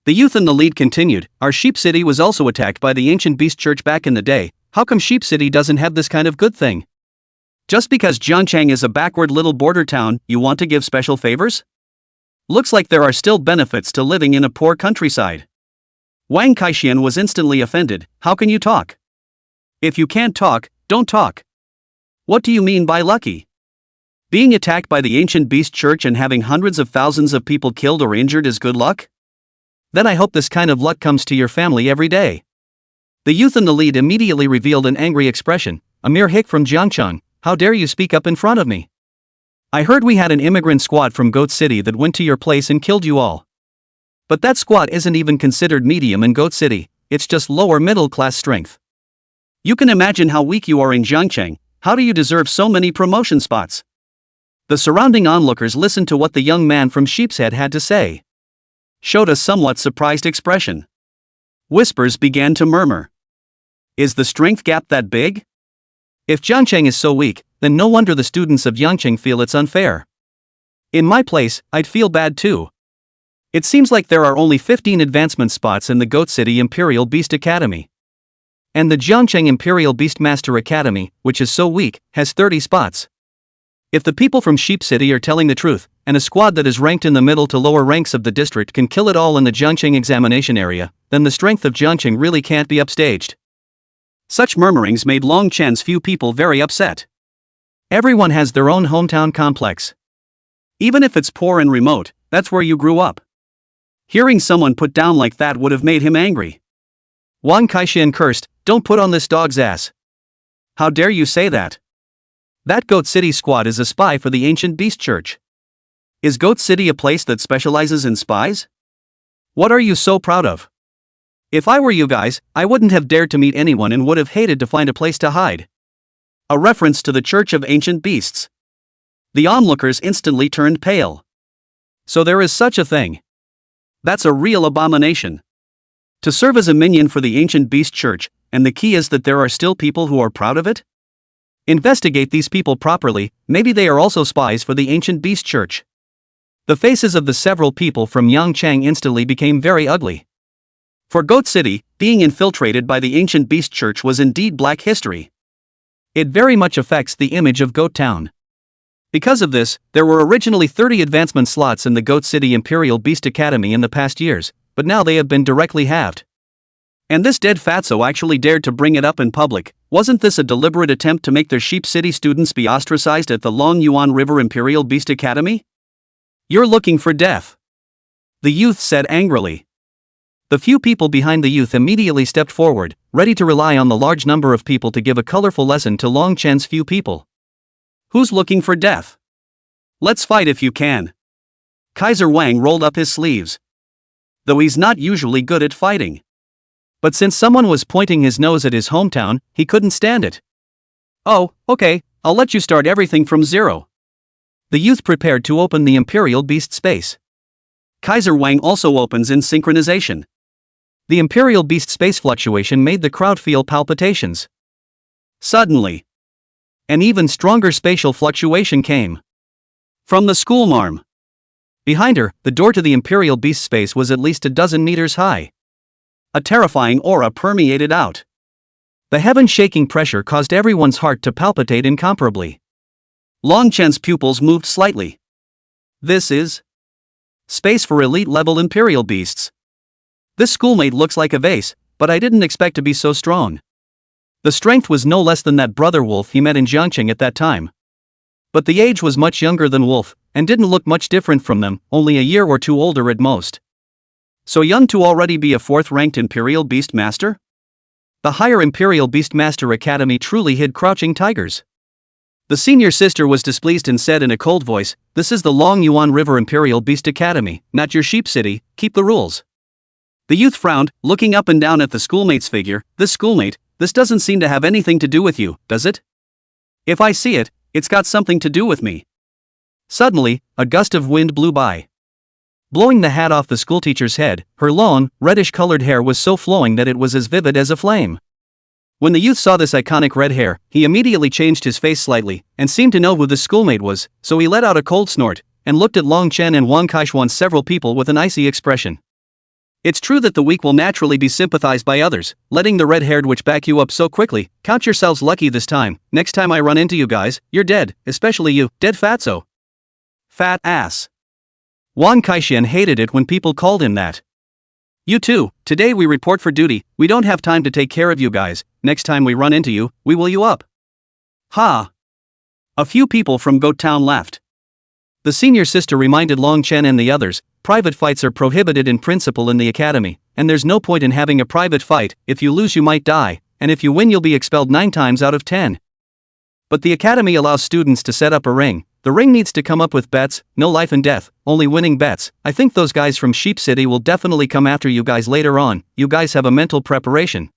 S1: The youth in the lead continued, our Sheep City was also attacked by the ancient beast church back in the day. How come Sheep City doesn't have this kind of good thing? Just because Jiangcheng is a backward little border town, you want to give special favors? Looks like there are still benefits to living in a poor countryside. Wang Kaixian was instantly offended. How can you talk? If you can't talk, don't talk. What do you mean by lucky? Being attacked by the ancient beast church and having hundreds of thousands of people killed or injured is good luck? Then I hope this kind of luck comes to your family every day. The youth in the lead immediately revealed an angry expression. A mere hick from Jiangcheng, how dare you speak up in front of me? I heard we had an immigrant squad from Goat City that went to your place and killed you all. But that squad isn't even considered medium in Goat City, it's just lower middle class strength. You can imagine how weak you are in Jiangcheng. How do you deserve so many promotion spots? The surrounding onlookers listened to what the young man from Sheepshead had to say. Showed a somewhat surprised expression. Whispers began to murmur. Is the strength gap that big? If Jiangcheng is so weak, then no wonder the students of Yangcheng feel it's unfair. In my place, I'd feel bad too. It seems like there are only 15 advancement spots in the Goat City Imperial Beast Academy. And the Jiangcheng Imperial Beastmaster Academy, which is so weak, has 30 spots. If the people from Sheep City are telling the truth, and a squad that is ranked in the middle to lower ranks of the district can kill it all in the Jiangcheng examination area, then the strength of Jiangcheng really can't be upstaged. Such murmurings made Long Chen's few people very upset. Everyone has their own hometown complex. Even if it's poor and remote, that's where you grew up. Hearing someone put down like that would have made him angry. Wang Kaixian cursed, "Don't put on this dog's ass. How dare you say that? That Goat City squad is a spy for the ancient beast church. Is Goat City a place that specializes in spies? What are you so proud of? If I were you guys, I wouldn't have dared to meet anyone and would have hated to find a place to hide." A reference to the Church of Ancient Beasts. The onlookers instantly turned pale. So there is such a thing. That's a real abomination. To serve as a minion for the Ancient Beast Church, and the key is that there are still people who are proud of it? Investigate these people properly, maybe they are also spies for the Ancient Beast Church. The faces of the several people from Yangcheng instantly became very ugly. For Goat City, being infiltrated by the Ancient Beast Church was indeed black history. It very much affects the image of Goat Town. Because of this, there were originally 30 advancement slots in the Goat City Imperial Beast Academy in the past years, but now they have been directly halved. And this dead fatso actually dared to bring it up in public. Wasn't this a deliberate attempt to make their Sheep City students be ostracized at the Long Yuan River Imperial Beast Academy? You're looking for death, the youth said angrily. The few people behind the youth immediately stepped forward, ready to rely on the large number of people to give a colorful lesson to Long Chen's few people. Who's looking for death? Let's fight if you can. Kaiser Wang rolled up his sleeves. Though he's not usually good at fighting. But since someone was pointing his nose at his hometown, he couldn't stand it. Oh, okay, I'll let you start everything from zero. The youth prepared to open the Imperial Beast space. Kaiser Wang also opens in synchronization. The Imperial Beast space fluctuation made the crowd feel palpitations. Suddenly, an even stronger spatial fluctuation came from the schoolmarm. Behind her, the door to the Imperial Beast space was at least a dozen meters high. A terrifying aura permeated out. The heaven-shaking pressure caused everyone's heart to palpitate incomparably. Long Chen's pupils moved slightly. This is space for elite-level Imperial Beasts. This schoolmate looks like a vase, but I didn't expect to be so strong. The strength was no less than that brother Wolf he met in Jiangcheng at that time. But the age was much younger than Wolf, and didn't look much different from them, only a year or two older at most. So young to already be a fourth-ranked Imperial Beast Master? The higher Imperial Beastmaster Academy truly hid crouching tigers. The senior sister was displeased and said in a cold voice, "This is the Long Yuan River Imperial Beast Academy, not your Sheep City, keep the rules." The youth frowned, looking up and down at the schoolmate's figure. "This schoolmate, this doesn't seem to have anything to do with you, does it? If I see it, it's got something to do with me." Suddenly, a gust of wind blew by, blowing the hat off the schoolteacher's head. Her long, reddish-colored hair was so flowing that it was as vivid as a flame. When the youth saw this iconic red hair, he immediately changed his face slightly, and seemed to know who the schoolmate was, so he let out a cold snort, and looked at Long Chen and Wang Kaishuan's several people with an icy expression. It's true that the weak will naturally be sympathized by others, letting the red-haired witch back you up so quickly. Count yourselves lucky this time. Next time I run into you guys, you're dead, especially you, dead fatso. Fat ass. Wang Kaixian hated it when people called him that. You too, today we report for duty, we don't have time to take care of you guys, next time we run into you, we will you up. Ha! A few people from Goat Town laughed. The senior sister reminded Long Chen and the others, private fights are prohibited in principle in the academy, and there's no point in having a private fight. If you lose you might die, and if you win you'll be expelled 9 times out of 10. But the academy allows students to set up a ring. The ring needs to come up with bets, no life and death, only winning bets. I think those guys from Sheep City will definitely come after you guys later on. You guys have a mental preparation.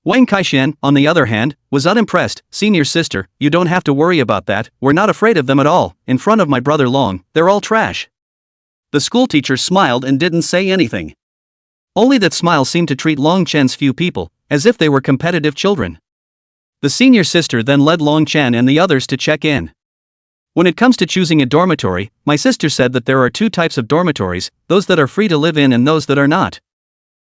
S1: Wang Kaixian, on the other hand, was unimpressed. Senior sister, you don't have to worry about that, we're not afraid of them at all. In front of my brother Long, they're all trash. The schoolteacher smiled and didn't say anything. Only that smile seemed to treat Long Chen's few people, as if they were competitive children. The senior sister then led Long Chen and the others to check in. When it comes to choosing a dormitory, my sister said that there are two types of dormitories, those that are free to live in and those that are not.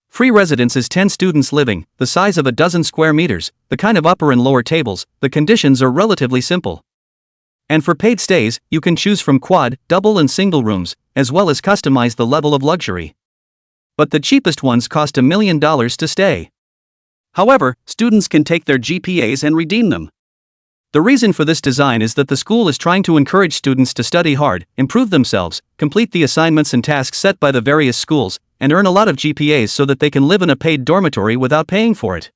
S1: Free residence is 10 students living, the size of a dozen square meters, the kind of upper and lower tables, the conditions are relatively simple. And for paid stays, you can choose from quad, double and single rooms, as well as customize the level of luxury. But the cheapest ones cost $1 million to stay. However, students can take their GPAs and redeem them. The reason for this design is that the school is trying to encourage students to study hard, improve themselves, complete the assignments and tasks set by the various schools, and earn a lot of GPAs so that they can live in a paid dormitory without paying for it.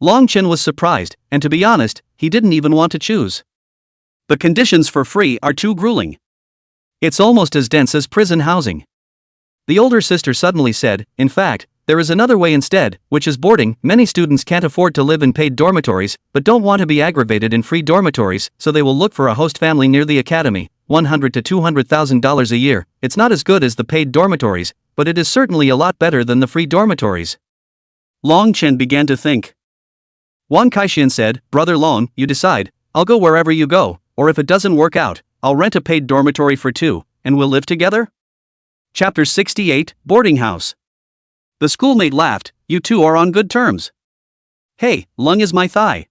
S1: Long Chen was surprised, and to be honest, he didn't even want to choose. The conditions for free are too grueling. It's almost as dense as prison housing. The older sister suddenly said, in fact, there is another way instead, which is boarding. Many students can't afford to live in paid dormitories, but don't want to be aggravated in free dormitories, so they will look for a host family near the academy, $100,000 to $200,000 a year. It's not as good as the paid dormitories, but it is certainly a lot better than the free dormitories. Long Chen began to think. Wang Kaixian said, Brother Long, you decide, I'll go wherever you go, or if it doesn't work out, I'll rent a paid dormitory for two, and we'll live together? Chapter 68, Boarding House. The schoolmate laughed, you two are on good terms. Hey, Lung is my thigh.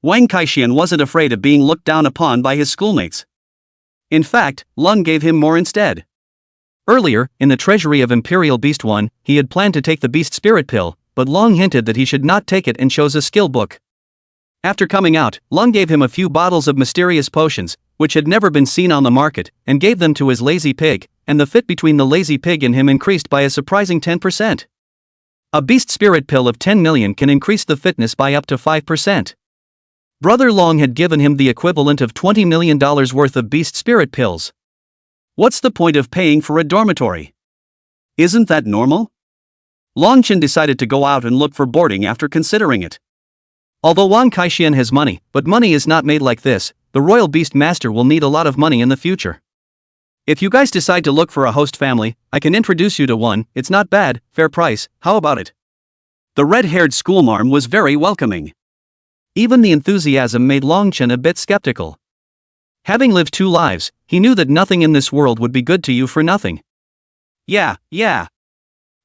S1: Wang Kaixian wasn't afraid of being looked down upon by his schoolmates. In fact, Lung gave him more instead. Earlier, in the treasury of Imperial Beast 1, he had planned to take the Beast Spirit Pill, but Lung hinted that he should not take it and chose a skill book. After coming out, Lung gave him a few bottles of mysterious potions, which had never been seen on the market, and gave them to his lazy pig, and the fit between the lazy pig and him increased by a surprising 10%. A Beast Spirit Pill of 10 million can increase the fitness by up to 5%. Brother Long had given him the equivalent of $20 million worth of Beast Spirit Pills. What's the point of paying for a dormitory? Isn't that normal? Long Chen decided to go out and look for boarding after considering it. Although Wang Kaixian has money, but money is not made like this, the Royal Beast Master will need a lot of money in the future. If you guys decide to look for a host family, I can introduce you to one. It's not bad, fair price, how about it? The red-haired schoolmarm was very welcoming. Even the enthusiasm made Long Chen a bit skeptical. Having lived 2 lives, he knew that nothing in this world would be good to you for nothing. Yeah.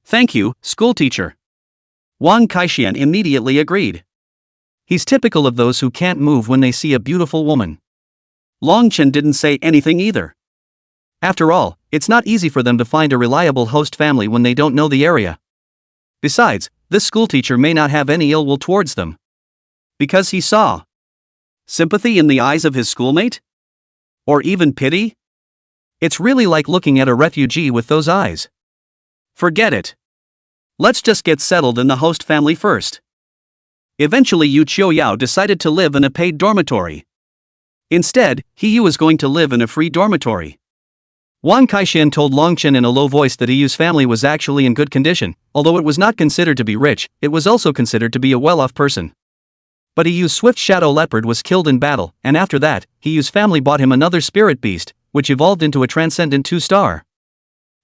S1: Thank you, schoolteacher. Wang Kaixian immediately agreed. He's typical of those who can't move when they see a beautiful woman. Long Chen didn't say anything either. After all, it's not easy for them to find a reliable host family when they don't know the area. Besides, this schoolteacher may not have any ill will towards them. Because he saw sympathy in the eyes of his schoolmate? Or even pity? It's really like looking at a refugee with those eyes. Forget it. Let's just get settled in the host family first. Eventually Yu Qiuyao decided to live in a paid dormitory. Instead, Yu was going to live in a free dormitory. Wang Kaixian told Long Chen in a low voice that Yu's family was actually in good condition. Although it was not considered to be rich, it was also considered to be a well-off person. But Yu's swift shadow leopard was killed in battle, and after that, Yu's family bought him another spirit beast, which evolved into a transcendent 2-star.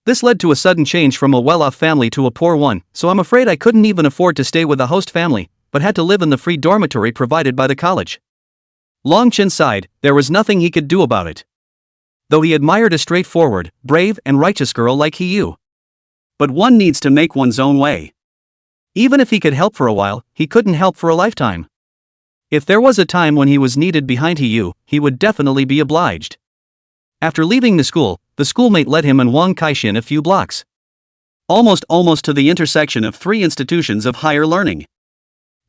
S1: This led to a sudden change from a well-off family to a poor one, so I'm afraid I couldn't even afford to stay with a host family, but had to live in the free dormitory provided by the college. Long Chen sighed, there was nothing he could do about it. Though he admired a straightforward, brave, and righteous girl like Yu. But one needs to make one's own way. Even if he could help for a while, he couldn't help for a lifetime. If there was a time when he was needed behind Yu, he would definitely be obliged. After leaving the schoolmate led him and Wang Kaixian a few blocks. Almost to the intersection of 3 institutions of higher learning.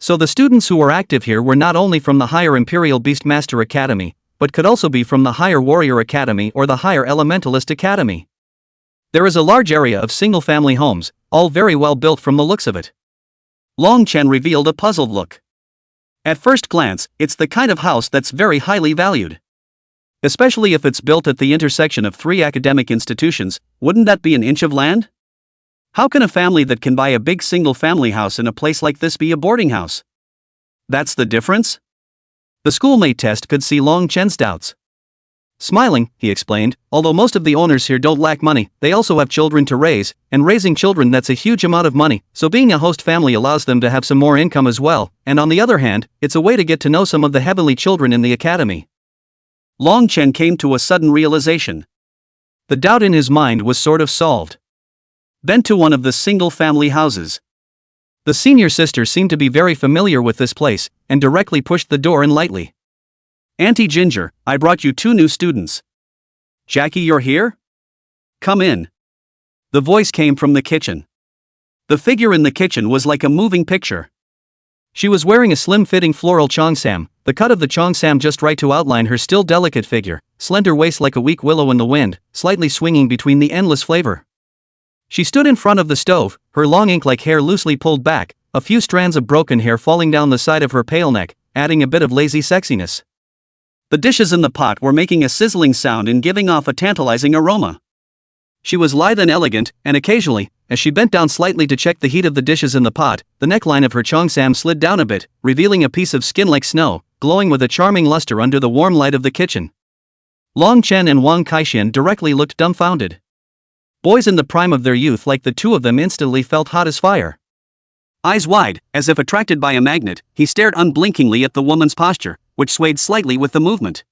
S1: So the students who were active here were not only from the higher Imperial Beastmaster Academy, but could also be from the higher Warrior Academy or the higher Elementalist Academy. There is a large area of single-family homes, all very well built from the looks of it. Long Chen revealed a puzzled look. At first glance, it's the kind of house that's very highly valued. Especially if it's built at the intersection of 3 academic institutions, wouldn't that be an inch of land? How can a family that can buy a big single-family house in a place like this be a boarding house? That's the difference? The schoolmate test could see Long Chen's doubts. Smiling, he explained, although most of the owners here don't lack money, they also have children to raise, and raising children that's a huge amount of money, so being a host family allows them to have some more income as well, and on the other hand, it's a way to get to know some of the heavenly children in the academy. Long Chen came to a sudden realization. The doubt in his mind was sort of solved. Then to one of the single-family houses. The senior sister seemed to be very familiar with this place, and directly pushed the door in lightly. Auntie Ginger, I brought you 2 new students. Jackie, you're here? Come in. The voice came from the kitchen. The figure in the kitchen was like a moving picture. She was wearing a slim-fitting floral cheongsam, the cut of the cheongsam just right to outline her still delicate figure, slender waist like a weak willow in the wind, slightly swinging between the endless flavor. She stood in front of the stove, her long ink-like hair loosely pulled back, a few strands of broken hair falling down the side of her pale neck, adding a bit of lazy sexiness. The dishes in the pot were making a sizzling sound and giving off a tantalizing aroma. She was lithe and elegant, and occasionally, as she bent down slightly to check the heat of the dishes in the pot, the neckline of her cheongsam slid down a bit, revealing a piece of skin like snow, glowing with a charming luster under the warm light of the kitchen. Long Chen and Wang Kaixian directly looked dumbfounded. Boys in the prime of their youth like the two of them instantly felt hot as fire. Eyes wide, as if attracted by a magnet, he stared unblinkingly at the woman's posture, which swayed slightly with the movement.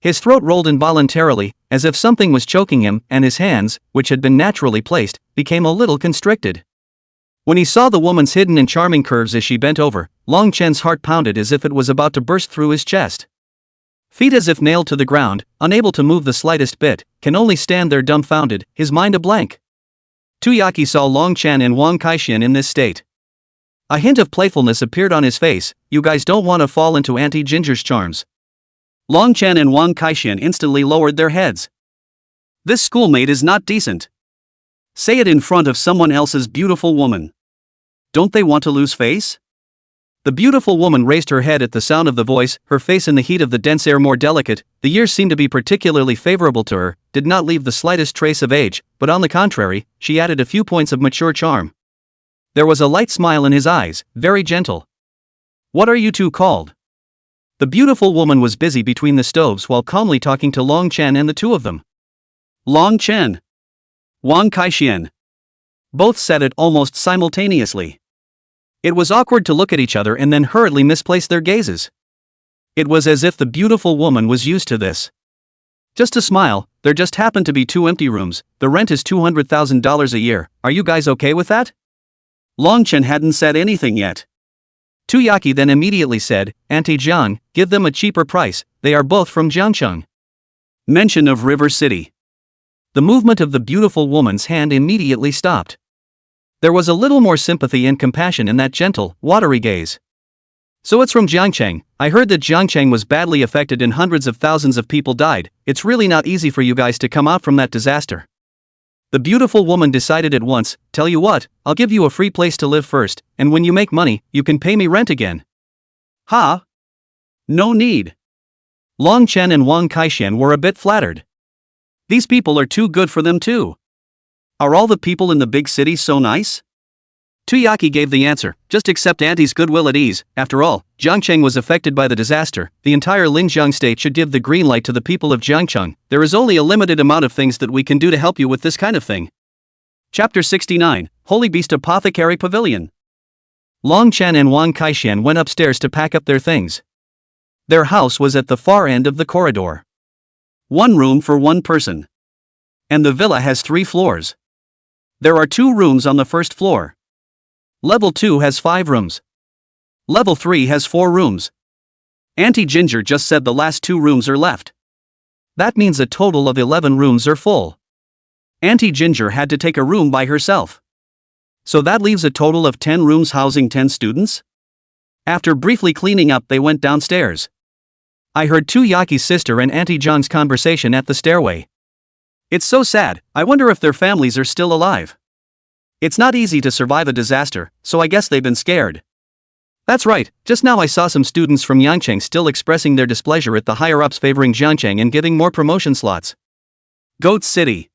S1: His throat rolled involuntarily, as if something was choking him, and his hands, which had been naturally placed, became a little constricted. When he saw the woman's hidden and charming curves as she bent over, Long Chen's heart pounded as if it was about to burst through his chest. Feet as if nailed to the ground, unable to move the slightest bit, can only stand there dumbfounded, his mind a blank. Tuyaki saw Long Chen and Wang Kaixian in this state. A hint of playfulness appeared on his face. You guys don't want to fall into Auntie Ginger's charms. Long Chen and Wang Kaixian instantly lowered their heads. This schoolmate is not decent. Say it in front of someone else's beautiful woman. Don't they want to lose face? The beautiful woman raised her head at the sound of the voice, her face in the heat of the dense air more delicate. The years seemed to be particularly favorable to her, did not leave the slightest trace of age, but on the contrary, she added a few points of mature charm. There was a light smile in his eyes, very gentle. What are you two called? The beautiful woman was busy between the stoves while calmly talking to Long Chen and the two of them. Long Chen. Wang Kaixian. Both said it almost simultaneously. It was awkward to look at each other and then hurriedly misplace their gazes. It was as if the beautiful woman was used to this. Just a smile, there just happened to be 2 empty rooms, the rent is $200,000 a year, are you guys okay with that? Long Chen hadn't said anything yet. Tuyaki then immediately said, Auntie Jiang, give them a cheaper price, they are both from Jiangcheng. Mention of River City. The movement of the beautiful woman's hand immediately stopped. There was a little more sympathy and compassion in that gentle, watery gaze. So it's from Jiangcheng. I heard that Jiangcheng was badly affected and hundreds of thousands of people died. It's really not easy for you guys to come out from that disaster. The beautiful woman decided at once, tell you what, I'll give you a free place to live first, and when you make money, you can pay me rent again. Ha? No need. Long Chen and Wang Kaixian were a bit flattered. These people are too good for them too. Are all the people in the big city so nice? Tuyaki gave the answer, just accept Auntie's goodwill at ease. After all, Jiangcheng was affected by the disaster. The entire Linjiang state should give the green light to the people of Jiangcheng. There is only a limited amount of things that we can do to help you with this kind of thing. Chapter 69, Holy Beast Apothecary Pavilion. Long Chen and Wang Kaixian went upstairs to pack up their things. Their house was at the far end of the corridor. 1 room for 1 person. And the villa has 3 floors. There are 2 rooms on the first floor. Level 2 has 5 rooms. Level 3 has 4 rooms. Auntie Ginger just said the last 2 rooms are left. That means a total of 11 rooms are full. Auntie Ginger had to take a room by herself. So that leaves a total of 10 rooms housing 10 students? After briefly cleaning up, they went downstairs. I heard Tuyaki's sister and Auntie Jiang's conversation at the stairway. It's so sad, I wonder if their families are still alive. It's not easy to survive a disaster, so I guess they've been scared. That's right, just now I saw some students from Yangcheng still expressing their displeasure at the higher-ups favoring Jiangcheng and giving more promotion slots. Goat City.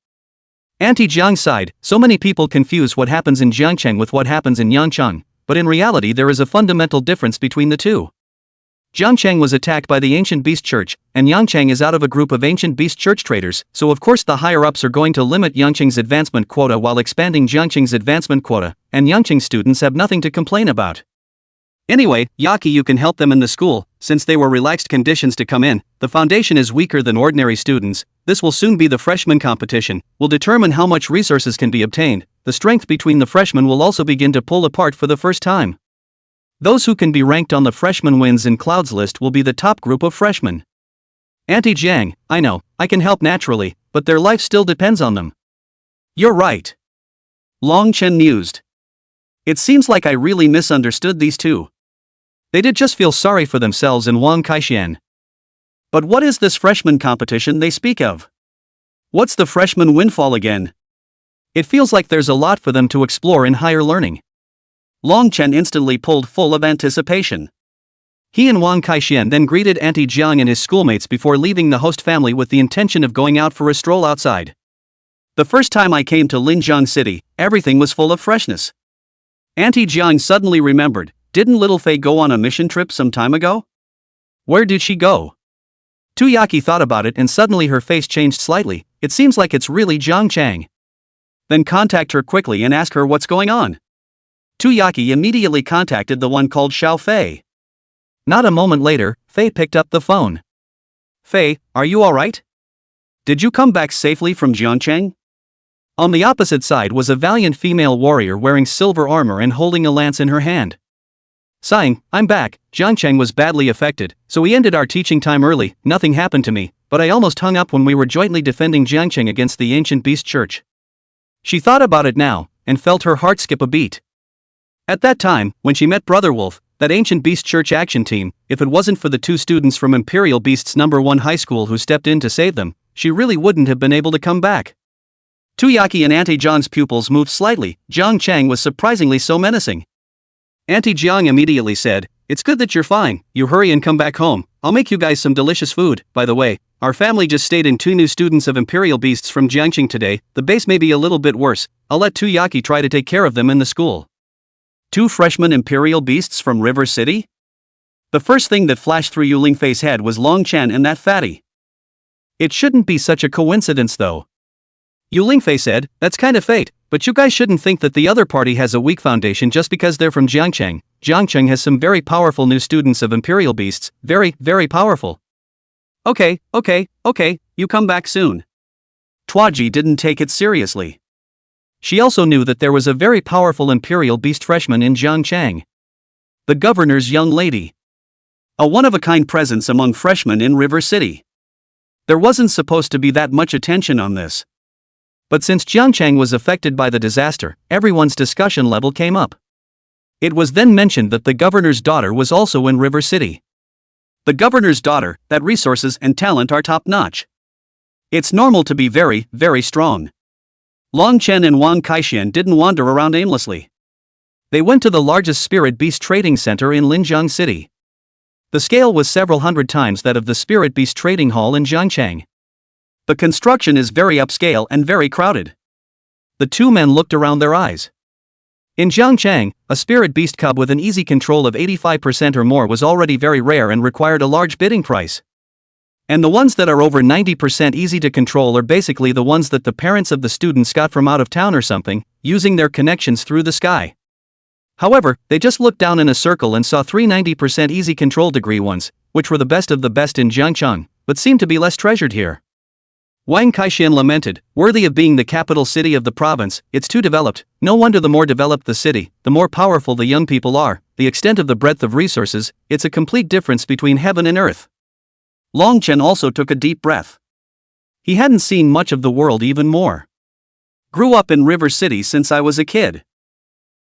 S1: Auntie Jiang sighed, so many people confuse what happens in Jiangcheng with what happens in Yangcheng, but in reality there is a fundamental difference between the two. Jiangcheng was attacked by the Ancient Beast Church, and Yangcheng is out of a group of Ancient Beast Church traders, so of course the higher-ups are going to limit Yangcheng's advancement quota while expanding Jiangcheng's advancement quota, and Yangcheng students have nothing to complain about. Anyway, Yaki, you can help them in the school, since they were relaxed conditions to come in. The foundation is weaker than ordinary students. This will soon be the freshman competition, will determine how much resources can be obtained. The strength between the freshmen will also begin to pull apart for the first time. Those who can be ranked on the freshman wins in Cloud's list will be the top group of freshmen. Auntie Jiang, I know, I can help naturally, but their life still depends on them. You're right. Long Chen mused. It seems like I really misunderstood these two. They did just feel sorry for themselves and Wang Kaixian. But what is this freshman competition they speak of? What's the freshman windfall again? It feels like there's a lot for them to explore in higher learning. Long Chen instantly pulled full of anticipation. He and Wang Kaixian then greeted Auntie Jiang and his schoolmates before leaving the host family with the intention of going out for a stroll outside. The first time I came to Linjiang City, everything was full of freshness. Auntie Jiang suddenly remembered, didn't little Fei go on a mission trip some time ago? Where did she go? Tuyaki thought about it and suddenly her face changed slightly. It seems like it's really Jiang Chang. Then contact her quickly and ask her what's going on. Tuyaki immediately contacted the one called Xiao Fei. Not a moment later, Fei picked up the phone. Fei, are you alright? Did you come back safely from Jiangcheng? On the opposite side was a valiant female warrior wearing silver armor and holding a lance in her hand. Sighing, I'm back. Jiangcheng was badly affected, so we ended our teaching time early. Nothing happened to me, but I almost hung up when we were jointly defending Jiangcheng against the Ancient Beast Church. She thought about it now, and felt her heart skip a beat. At that time, when she met Brother Wolf, that Ancient Beast Church action team, if it wasn't for the two students from Imperial Beast's #1 high school who stepped in to save them, she really wouldn't have been able to come back. Tuyaki and Auntie Jiang's pupils moved slightly. Jiang Chang was surprisingly so menacing. Auntie Jiang immediately said, "It's good that you're fine. You hurry and come back home. I'll make you guys some delicious food. By the way, our family just stayed in 2 new students of Imperial Beasts from Jiangcheng today. The base may be a little bit worse. I'll let Tuyaki try to take care of them in the school." 2 freshman Imperial Beasts from River City? The first thing that flashed through Yu Lingfei's head was Long Chen and that fatty. It shouldn't be such a coincidence though. Yu Lingfei said, "That's kind of fate, but you guys shouldn't think that the other party has a weak foundation just because they're from Jiangcheng. Jiangcheng has some very powerful new students of Imperial Beasts, very, very powerful." Okay, you come back soon. Tuaji didn't take it seriously. She also knew that there was a very powerful Imperial Beast freshman in Jiangcheng. The governor's young lady. A one-of-a-kind presence among freshmen in River City. There wasn't supposed to be that much attention on this. But since Jiangcheng was affected by the disaster, everyone's discussion level came up. It was then mentioned that the governor's daughter was also in River City. The governor's daughter, that resources and talent are top-notch. It's normal to be very, very strong. Long Chen and Wang Kaixian didn't wander around aimlessly. They went to the largest Spirit Beast trading center in Linjiang City. The scale was several hundred times that of the Spirit Beast trading hall in Jiangcheng. The construction is very upscale and very crowded. The 2 men looked around their eyes. In Jiangcheng, a Spirit Beast cub with an easy control of 85% or more was already very rare and required a large bidding price. And the ones that are over 90% easy to control are basically the ones that the parents of the students got from out of town or something, using their connections through the sky. However, they just looked down in a circle and saw 3 90% easy control degree ones, which were the best of the best in Jiangcheng, but seemed to be less treasured here. Wang Kaixian lamented, "Worthy of being the capital city of the province, it's too developed. No wonder the more developed the city, the more powerful the young people are. The extent of the breadth of resources, it's a complete difference between heaven and earth." Long Chen also took a deep breath. He hadn't seen much of the world even more. Grew up in River City since I was a kid.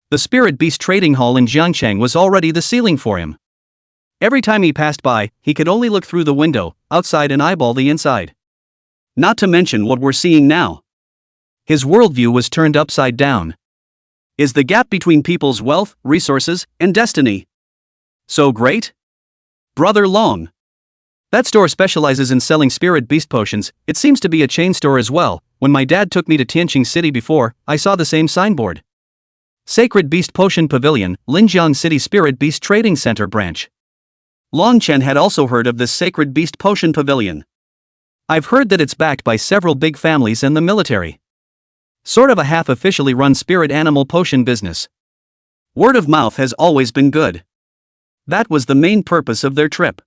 S1: The Spirit Beast trading hall in Jiangcheng was already the ceiling for him. Every time he passed by, he could only look through the window, outside and eyeball the inside. Not to mention what we're seeing now. His worldview was turned upside down. Is the gap between people's wealth, resources, and destiny so great? Brother Long. That store specializes in selling Spirit Beast potions. It seems to be a chain store as well. When my dad took me to Tianqing City before, I saw the same signboard. Sacred Beast Potion Pavilion, Linjiang City Spirit Beast Trading Center branch. Long Chen had also heard of this sacred beast potion pavilion. I've heard that it's backed by several big families and the military. Sort of a half-officially run spirit animal potion business. Word of mouth has always been good. That was the main purpose of their trip.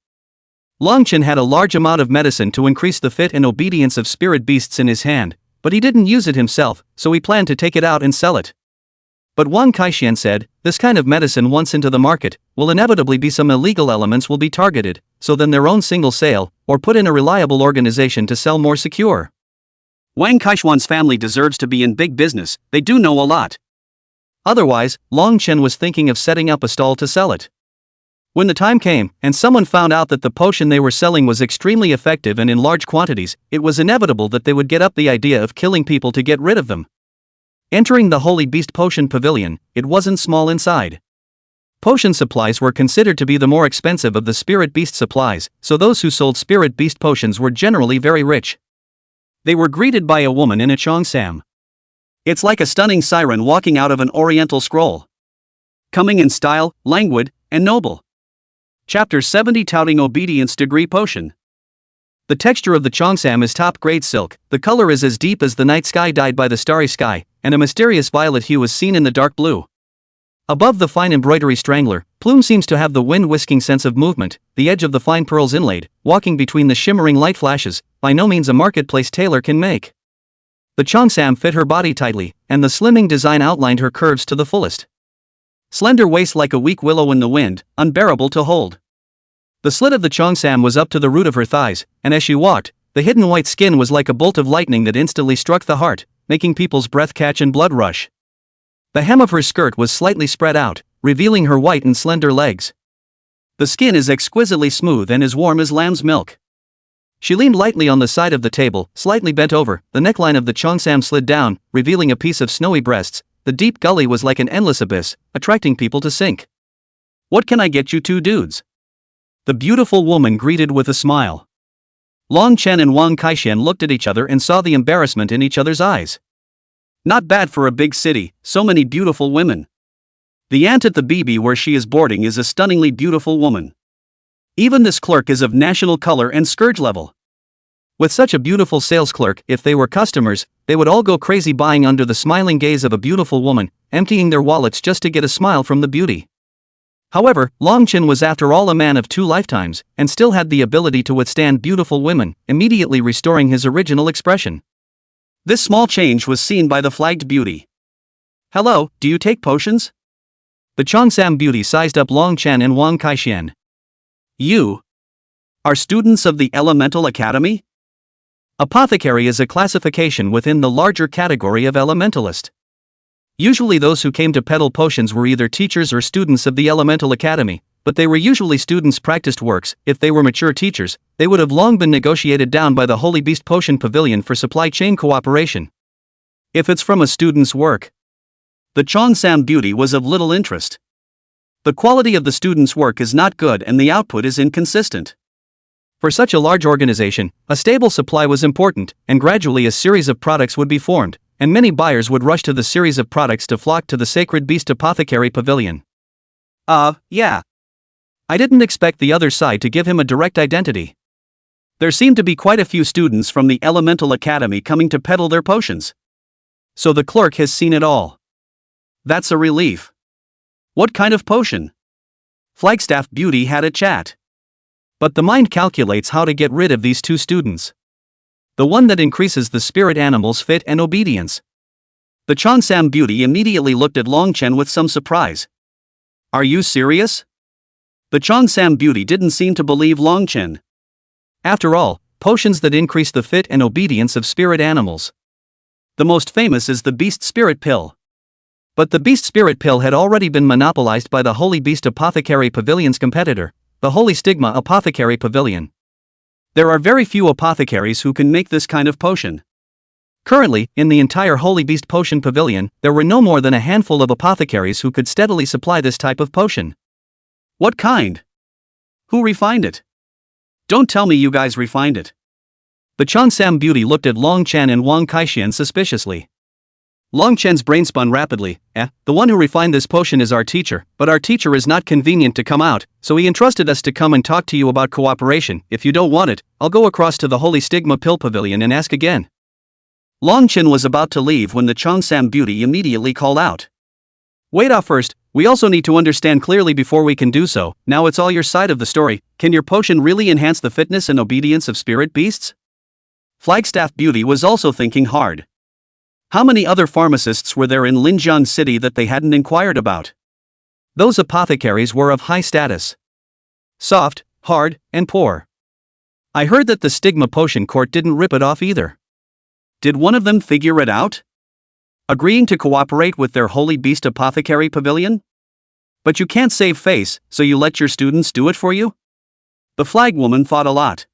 S1: Long Chen had a large amount of medicine to increase the fit and obedience of spirit beasts in his hand, but he didn't use it himself, so he planned to take it out and sell it. But Wang Kaixian said, this kind of medicine once into the market, will inevitably be some illegal elements will be targeted, so then their own single sale, or put in a reliable organization to sell more secure. Wang Kaixian's family deserves to be in big business, they do know a lot. Otherwise, Long Chen was thinking of setting up a stall to sell it. When the time came, and someone found out that the potion they were selling was extremely effective and in large quantities, it was inevitable that they would get up the idea of killing people to get rid of them. Entering the Holy Beast Potion Pavilion, it wasn't small inside. Potion supplies were considered to be the more expensive of the spirit beast supplies, so those who sold spirit beast potions were generally very rich. They were greeted by a woman in a cheongsam. It's like a stunning siren walking out of an oriental scroll. Coming in style, languid, and noble. Chapter 70 Touting Obedience Degree Potion. The texture of the cheongsam is top-grade silk, the color is as deep as the night sky dyed by the starry sky, and a mysterious violet hue is seen in the dark blue. Above the fine embroidery strangler, plume seems to have the wind-whisking sense of movement, the edge of the fine pearls inlaid, walking between the shimmering light flashes, by no means a marketplace tailor can make. The cheongsam fit her body tightly, and the slimming design outlined her curves to the fullest. Slender waist like a weak willow in the wind, unbearable to hold. The slit of the cheongsam was up to the root of her thighs, and as she walked, the hidden white skin was like a bolt of lightning that instantly struck the heart, making people's breath catch and blood rush. The hem of her skirt was slightly spread out, revealing her white and slender legs. The skin is exquisitely smooth and as warm as lamb's milk. She leaned lightly on the side of the table, slightly bent over, the neckline of the cheongsam slid down, revealing a piece of snowy breasts. The deep gully was like an endless abyss, attracting people to sink. What can I get you two dudes? The beautiful woman greeted with a smile. Long Chen and Wang Kaixian looked at each other and saw the embarrassment in each other's eyes. Not bad for a big city, so many beautiful women. The aunt at the BB where she is boarding is a stunningly beautiful woman. Even this clerk is of national color and scourge level. With such a beautiful sales clerk, if they were customers, they would all go crazy buying under the smiling gaze of a beautiful woman, emptying their wallets just to get a smile from the beauty. However, Long Chen was after all a man of 2 lifetimes, and still had the ability to withstand beautiful women, immediately restoring his original expression. This small change was seen by the flagged beauty. Hello, do you take potions? The cheongsam beauty sized up Long Chen and Wang Kaixian. You are students of the Elemental Academy? Apothecary is a classification within the larger category of elementalist. Usually those who came to peddle potions were either teachers or students of the Elemental Academy, but they were usually students practiced works. If they were mature teachers, they would have long been negotiated down by the Holy Beast Potion Pavilion for supply chain cooperation. If it's from a student's work, the cheongsam beauty was of little interest. The quality of the student's work is not good and the output is inconsistent. For such a large organization, a stable supply was important, and gradually a series of products would be formed, and many buyers would rush to the series of products to flock to the Sacred Beast Apothecary Pavilion. Yeah. I didn't expect the other side to give him a direct identity. There seemed to be quite a few students from the Elemental Academy coming to peddle their potions. So the clerk has seen it all. That's a relief. What kind of potion? Flagstaff Beauty had a chat. But the mind calculates how to get rid of these 2 students. The one that increases the spirit animal's fit and obedience. The cheongsam beauty immediately looked at Long Chen with some surprise. Are you serious? The cheongsam beauty didn't seem to believe Long Chen. After all, potions that increase the fit and obedience of spirit animals. The most famous is the Beast Spirit Pill. But the Beast Spirit Pill had already been monopolized by the Holy Beast Apothecary Pavilion's competitor, the Holy Stigma Apothecary Pavilion. There are very few apothecaries who can make this kind of potion. Currently, in the entire Holy Beast Potion Pavilion, there were no more than a handful of apothecaries who could steadily supply this type of potion. What kind? Who refined it? Don't tell me you guys refined it. The cheongsam beauty looked at Long Chen and Wang Kaixian suspiciously. Long Chen's brain spun rapidly. The one who refined this potion is our teacher, but our teacher is not convenient to come out, so he entrusted us to come and talk to you about cooperation. If you don't want it, I'll go across to the Holy Stigma Pill Pavilion and ask again. Long Chen was about to leave when the Cheongsam beauty immediately called out. Wait off first, we also need to understand clearly before we can do so. Now it's all your side of the story. Can your potion really enhance the fitness and obedience of spirit beasts? Flagstaff Beauty was also thinking hard. How many other pharmacists were there in Linjiang City that they hadn't inquired about? Those apothecaries were of high status. Soft, hard, and poor. I heard that the Stigma Potion Court didn't rip it off either. Did one of them figure it out? Agreeing to cooperate with their Holy Beast Apothecary Pavilion? But you can't save face, so you let your students do it for you? The flag woman thought a lot.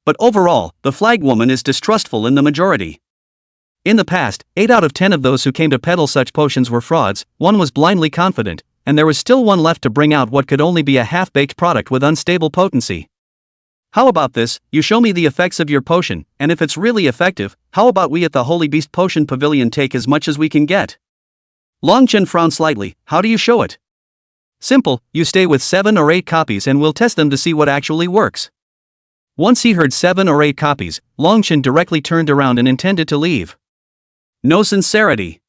S1: But overall, the flag woman is distrustful in the majority. In the past, 8 out of 10 of those who came to peddle such potions were frauds, one was blindly confident, and there was still one left to bring out what could only be a half-baked product with unstable potency. How about this, you show me the effects of your potion, and if it's really effective, how about we at the Holy Beast Potion Pavilion take as much as we can get? Long Chen frowned slightly. How do you show it? Simple, you stay with 7 or 8 copies and we'll test them to see what actually works. Once he heard 7 or 8 copies, Long Chen directly turned around and intended to leave. No sincerity.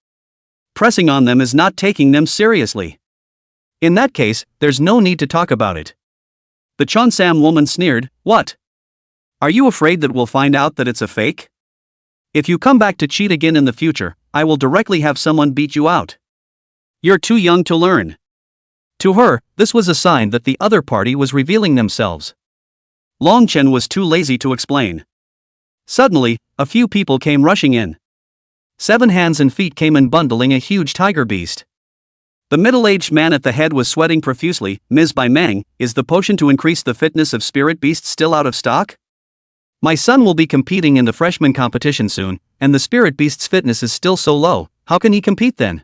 S1: Pressing on them is not taking them seriously. In that case, there's no need to talk about it. The Cheongsam woman sneered. What? Are you afraid that we'll find out that it's a fake? If you come back to cheat again in the future, I will directly have someone beat you out. You're too young to learn. To her, this was a sign that the other party was revealing themselves. Long Chen was too lazy to explain. Suddenly, a few people came rushing in. 7 hands and feet came in bundling a huge tiger beast. The middle-aged man at the head was sweating profusely. Ms. Bai Meng, is the potion to increase the fitness of spirit beasts still out of stock? My son will be competing in the freshman competition soon, and the spirit beast's fitness is still so low, how can he compete then?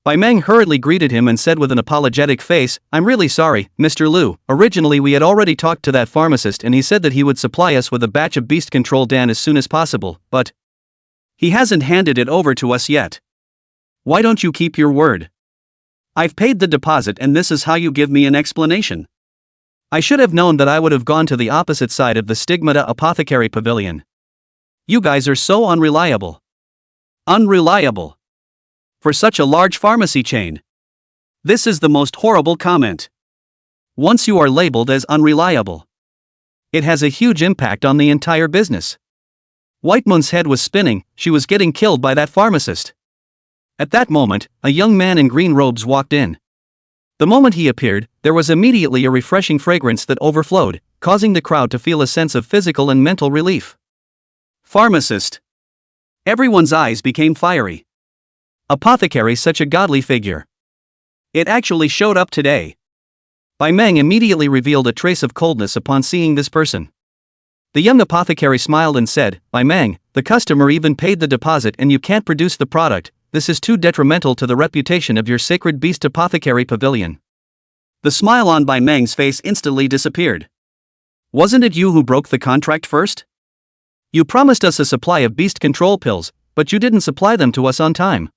S1: Bai Meng hurriedly greeted him and said with an apologetic face, I'm really sorry, Mr. Liu. Originally we had already talked to that pharmacist and he said that he would supply us with a batch of beast control Dan as soon as possible, but he hasn't handed it over to us yet. Why don't you keep your word? I've paid the deposit and this is how you give me an explanation. I should have known that I would have gone to the opposite side of the Stigmata Apothecary Pavilion. You guys are so unreliable. Unreliable. For such a large pharmacy chain. This is the most horrible comment. Once you are labeled as unreliable, it has a huge impact on the entire business. White Moon's head was spinning, she was getting killed by that pharmacist. At that moment, a young man in green robes walked in. The moment he appeared, there was immediately a refreshing fragrance that overflowed, causing the crowd to feel a sense of physical and mental relief. Pharmacist. Everyone's eyes became fiery. Apothecary, such a godly figure. It actually showed up today. Bai Meng immediately revealed a trace of coldness upon seeing this person. The young apothecary smiled and said, Bai Meng, the customer even paid the deposit and you can't produce the product. This is too detrimental to the reputation of your Sacred Beast Apothecary Pavilion. The smile on Bai Meng's face instantly disappeared. Wasn't it you who broke the contract first? You promised us a supply of beast control pills, but you didn't supply them to us on time.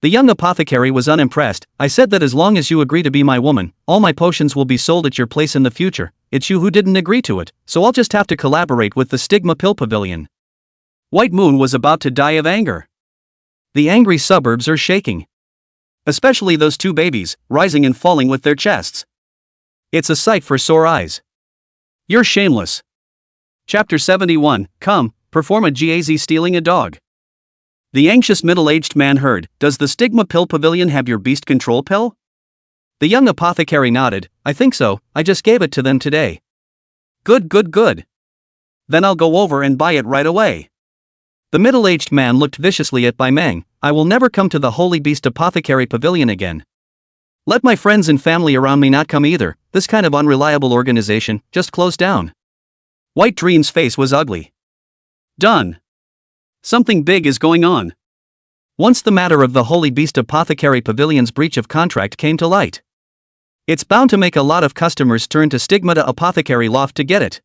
S1: The young apothecary was unimpressed. I said that as long as you agree to be my woman, all my potions will be sold at your place in the future. It's you who didn't agree to it, so I'll just have to collaborate with the Stigma Pill Pavilion. White Moon was about to die of anger. The angry suburbs are shaking. Especially those 2 babies, rising and falling with their chests. It's a sight for sore eyes. You're shameless. Chapter 71, Come, perform a GAZ stealing a dog. The anxious middle-aged man heard, Does the Stigma Pill Pavilion have your beast control pill? The young apothecary nodded, I think so, I just gave it to them today. Good. Then I'll go over and buy it right away. The middle-aged man looked viciously at Bai Meng. I will never come to the Holy Beast Apothecary Pavilion again. Let my friends and family around me not come either. This kind of unreliable organization, just close down. White Dream's face was ugly. Done. Something big is going on. Once the matter of the Holy Beast Apothecary Pavilion's breach of contract came to light, it's bound to make a lot of customers turn to Stigmata Apothecary Loft to get it.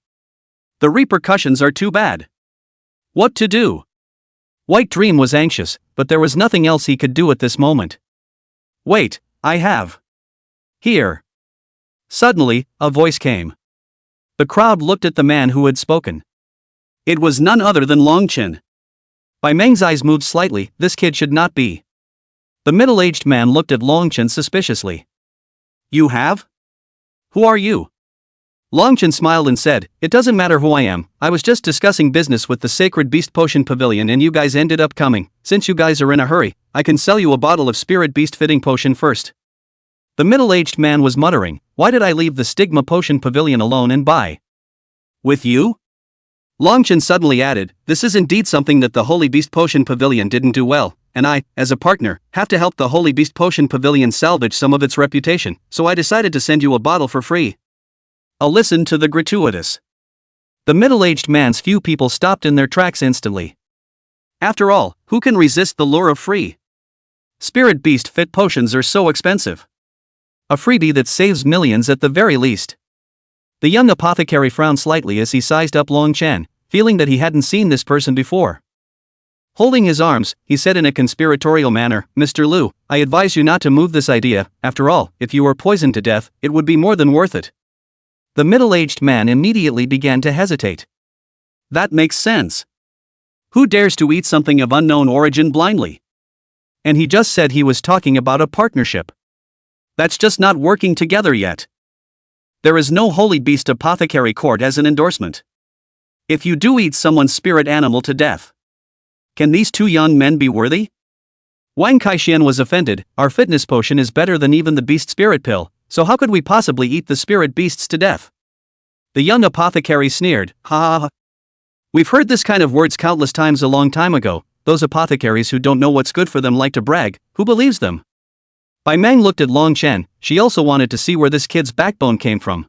S1: The repercussions are too bad. What to do? White Dream was anxious, but there was nothing else he could do at this moment. Wait, I have. Here. Suddenly, a voice came. The crowd looked at the man who had spoken. It was none other than Longchen. Bai Meng's eyes moved slightly. This kid should not be. The middle-aged man looked at Longchen suspiciously. You have? Who are you? Longchen smiled and said, It doesn't matter who I am, I was just discussing business with the Sacred Beast Potion Pavilion and you guys ended up coming. Since you guys are in a hurry, I can sell you a bottle of Spirit Beast Fitting Potion first. The middle-aged man was muttering, Why did I leave the Stigma Potion Pavilion alone and buy? With you? Longchen suddenly added, This is indeed something that the Holy Beast Potion Pavilion didn't do well, and I, as a partner, have to help the Holy Beast Potion Pavilion salvage some of its reputation, so I decided to send you a bottle for free. I'll listen to the gratuitous. The middle-aged man's few people stopped in their tracks instantly. After all, who can resist the lure of free? Spirit Beast Fit potions are so expensive. A freebie that saves millions at the very least. The young apothecary frowned slightly as he sized up Longchen, feeling that he hadn't seen this person before. Holding his arms, he said in a conspiratorial manner, Mr. Liu, I advise you not to move this idea. After all, if you were poisoned to death, it would be more than worth it. The middle-aged man immediately began to hesitate. That makes sense. Who dares to eat something of unknown origin blindly? And he just said he was talking about a partnership. That's just not working together yet. There is no Holy Beast Apothecary Court as an endorsement. If you do eat someone's spirit animal to death, can these two young men be worthy? Wang Kaixian was offended. Our fitness potion is better than even the beast spirit pill, so how could we possibly eat the spirit beasts to death? The young apothecary sneered, ha ha ha. We've heard this kind of words countless times a long time ago. Those apothecaries who don't know what's good for them like to brag. Who believes them? Bai Meng looked at Longchen. She also wanted to see where this kid's backbone came from.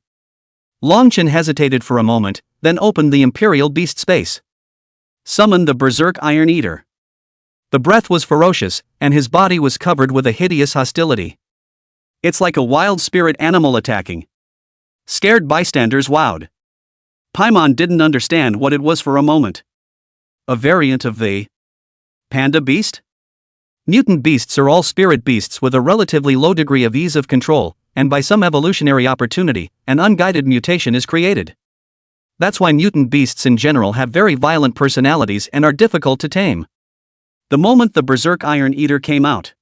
S1: Longchen hesitated for a moment, then opened the Imperial Beast space. Summoned the Berserk Iron Eater. The breath was ferocious, and his body was covered with a hideous hostility. It's like a wild spirit animal attacking. Scared bystanders wowed. Paimon didn't understand what it was for a moment. A variant of the panda beast? Mutant beasts are all spirit beasts with a relatively low degree of ease of control, and by some evolutionary opportunity, an unguided mutation is created. That's why mutant beasts in general have very violent personalities and are difficult to tame. The moment the Berserk Iron Eater came out,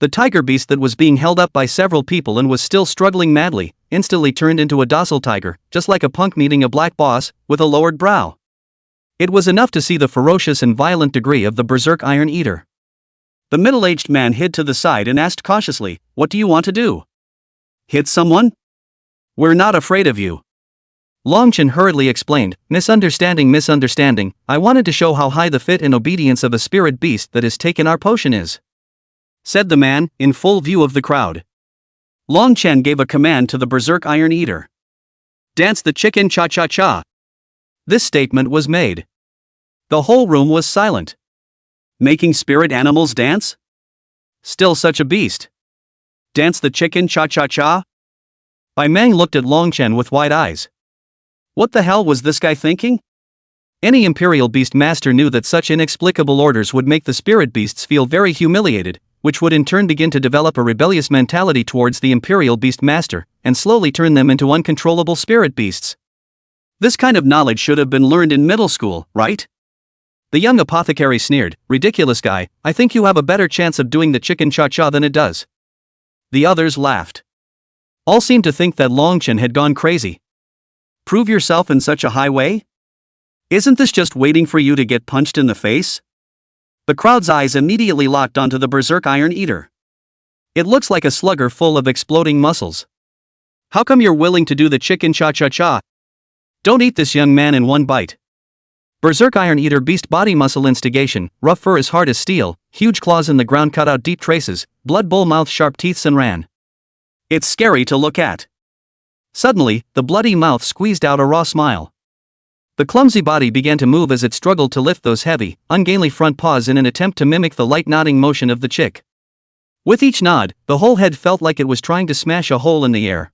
S1: the tiger beast that was being held up by several people and was still struggling madly, instantly turned into a docile tiger, just like a punk meeting a black boss, with a lowered brow. It was enough to see the ferocious and violent degree of the Berserk Iron Eater. The middle-aged man hid to the side and asked cautiously, What do you want to do? Hit someone? We're not afraid of you. Longchen hurriedly explained, misunderstanding, I wanted to show how high the fit and obedience of a spirit beast that has taken our potion is. Said the man, in full view of the crowd. Longchen gave a command to the Berserk Iron Eater. Dance the chicken cha-cha-cha. This statement was made. The whole room was silent. Making spirit animals dance? Still such a beast. Dance the chicken cha-cha-cha? Bai Meng looked at Longchen with wide eyes. What the hell was this guy thinking? Any Imperial Beast Master knew that such inexplicable orders would make the spirit beasts feel very humiliated, which would in turn begin to develop a rebellious mentality towards the Imperial Beast Master, and slowly turn them into uncontrollable spirit beasts. This kind of knowledge should have been learned in middle school, right? The young apothecary sneered, Ridiculous guy, I think you have a better chance of doing the chicken cha-cha than it does. The others laughed. All seemed to think that Longchen had gone crazy. Prove yourself in such a high way? Isn't this just waiting for you to get punched in the face? The crowd's eyes immediately locked onto the Berserk Iron Eater. It looks like a slugger full of exploding muscles. How come you're willing to do the chicken cha-cha-cha? Don't eat this young man in one bite. Berserk Iron Eater beast body muscle instigation, rough fur as hard as steel, huge claws in the ground cut out deep traces, blood bowl mouth sharp teeth and ran. It's scary to look at. Suddenly, the bloody mouth squeezed out a raw smile. The clumsy body began to move as it struggled to lift those heavy, ungainly front paws in an attempt to mimic the light nodding motion of the chick. With each nod, the whole head felt like it was trying to smash a hole in the air.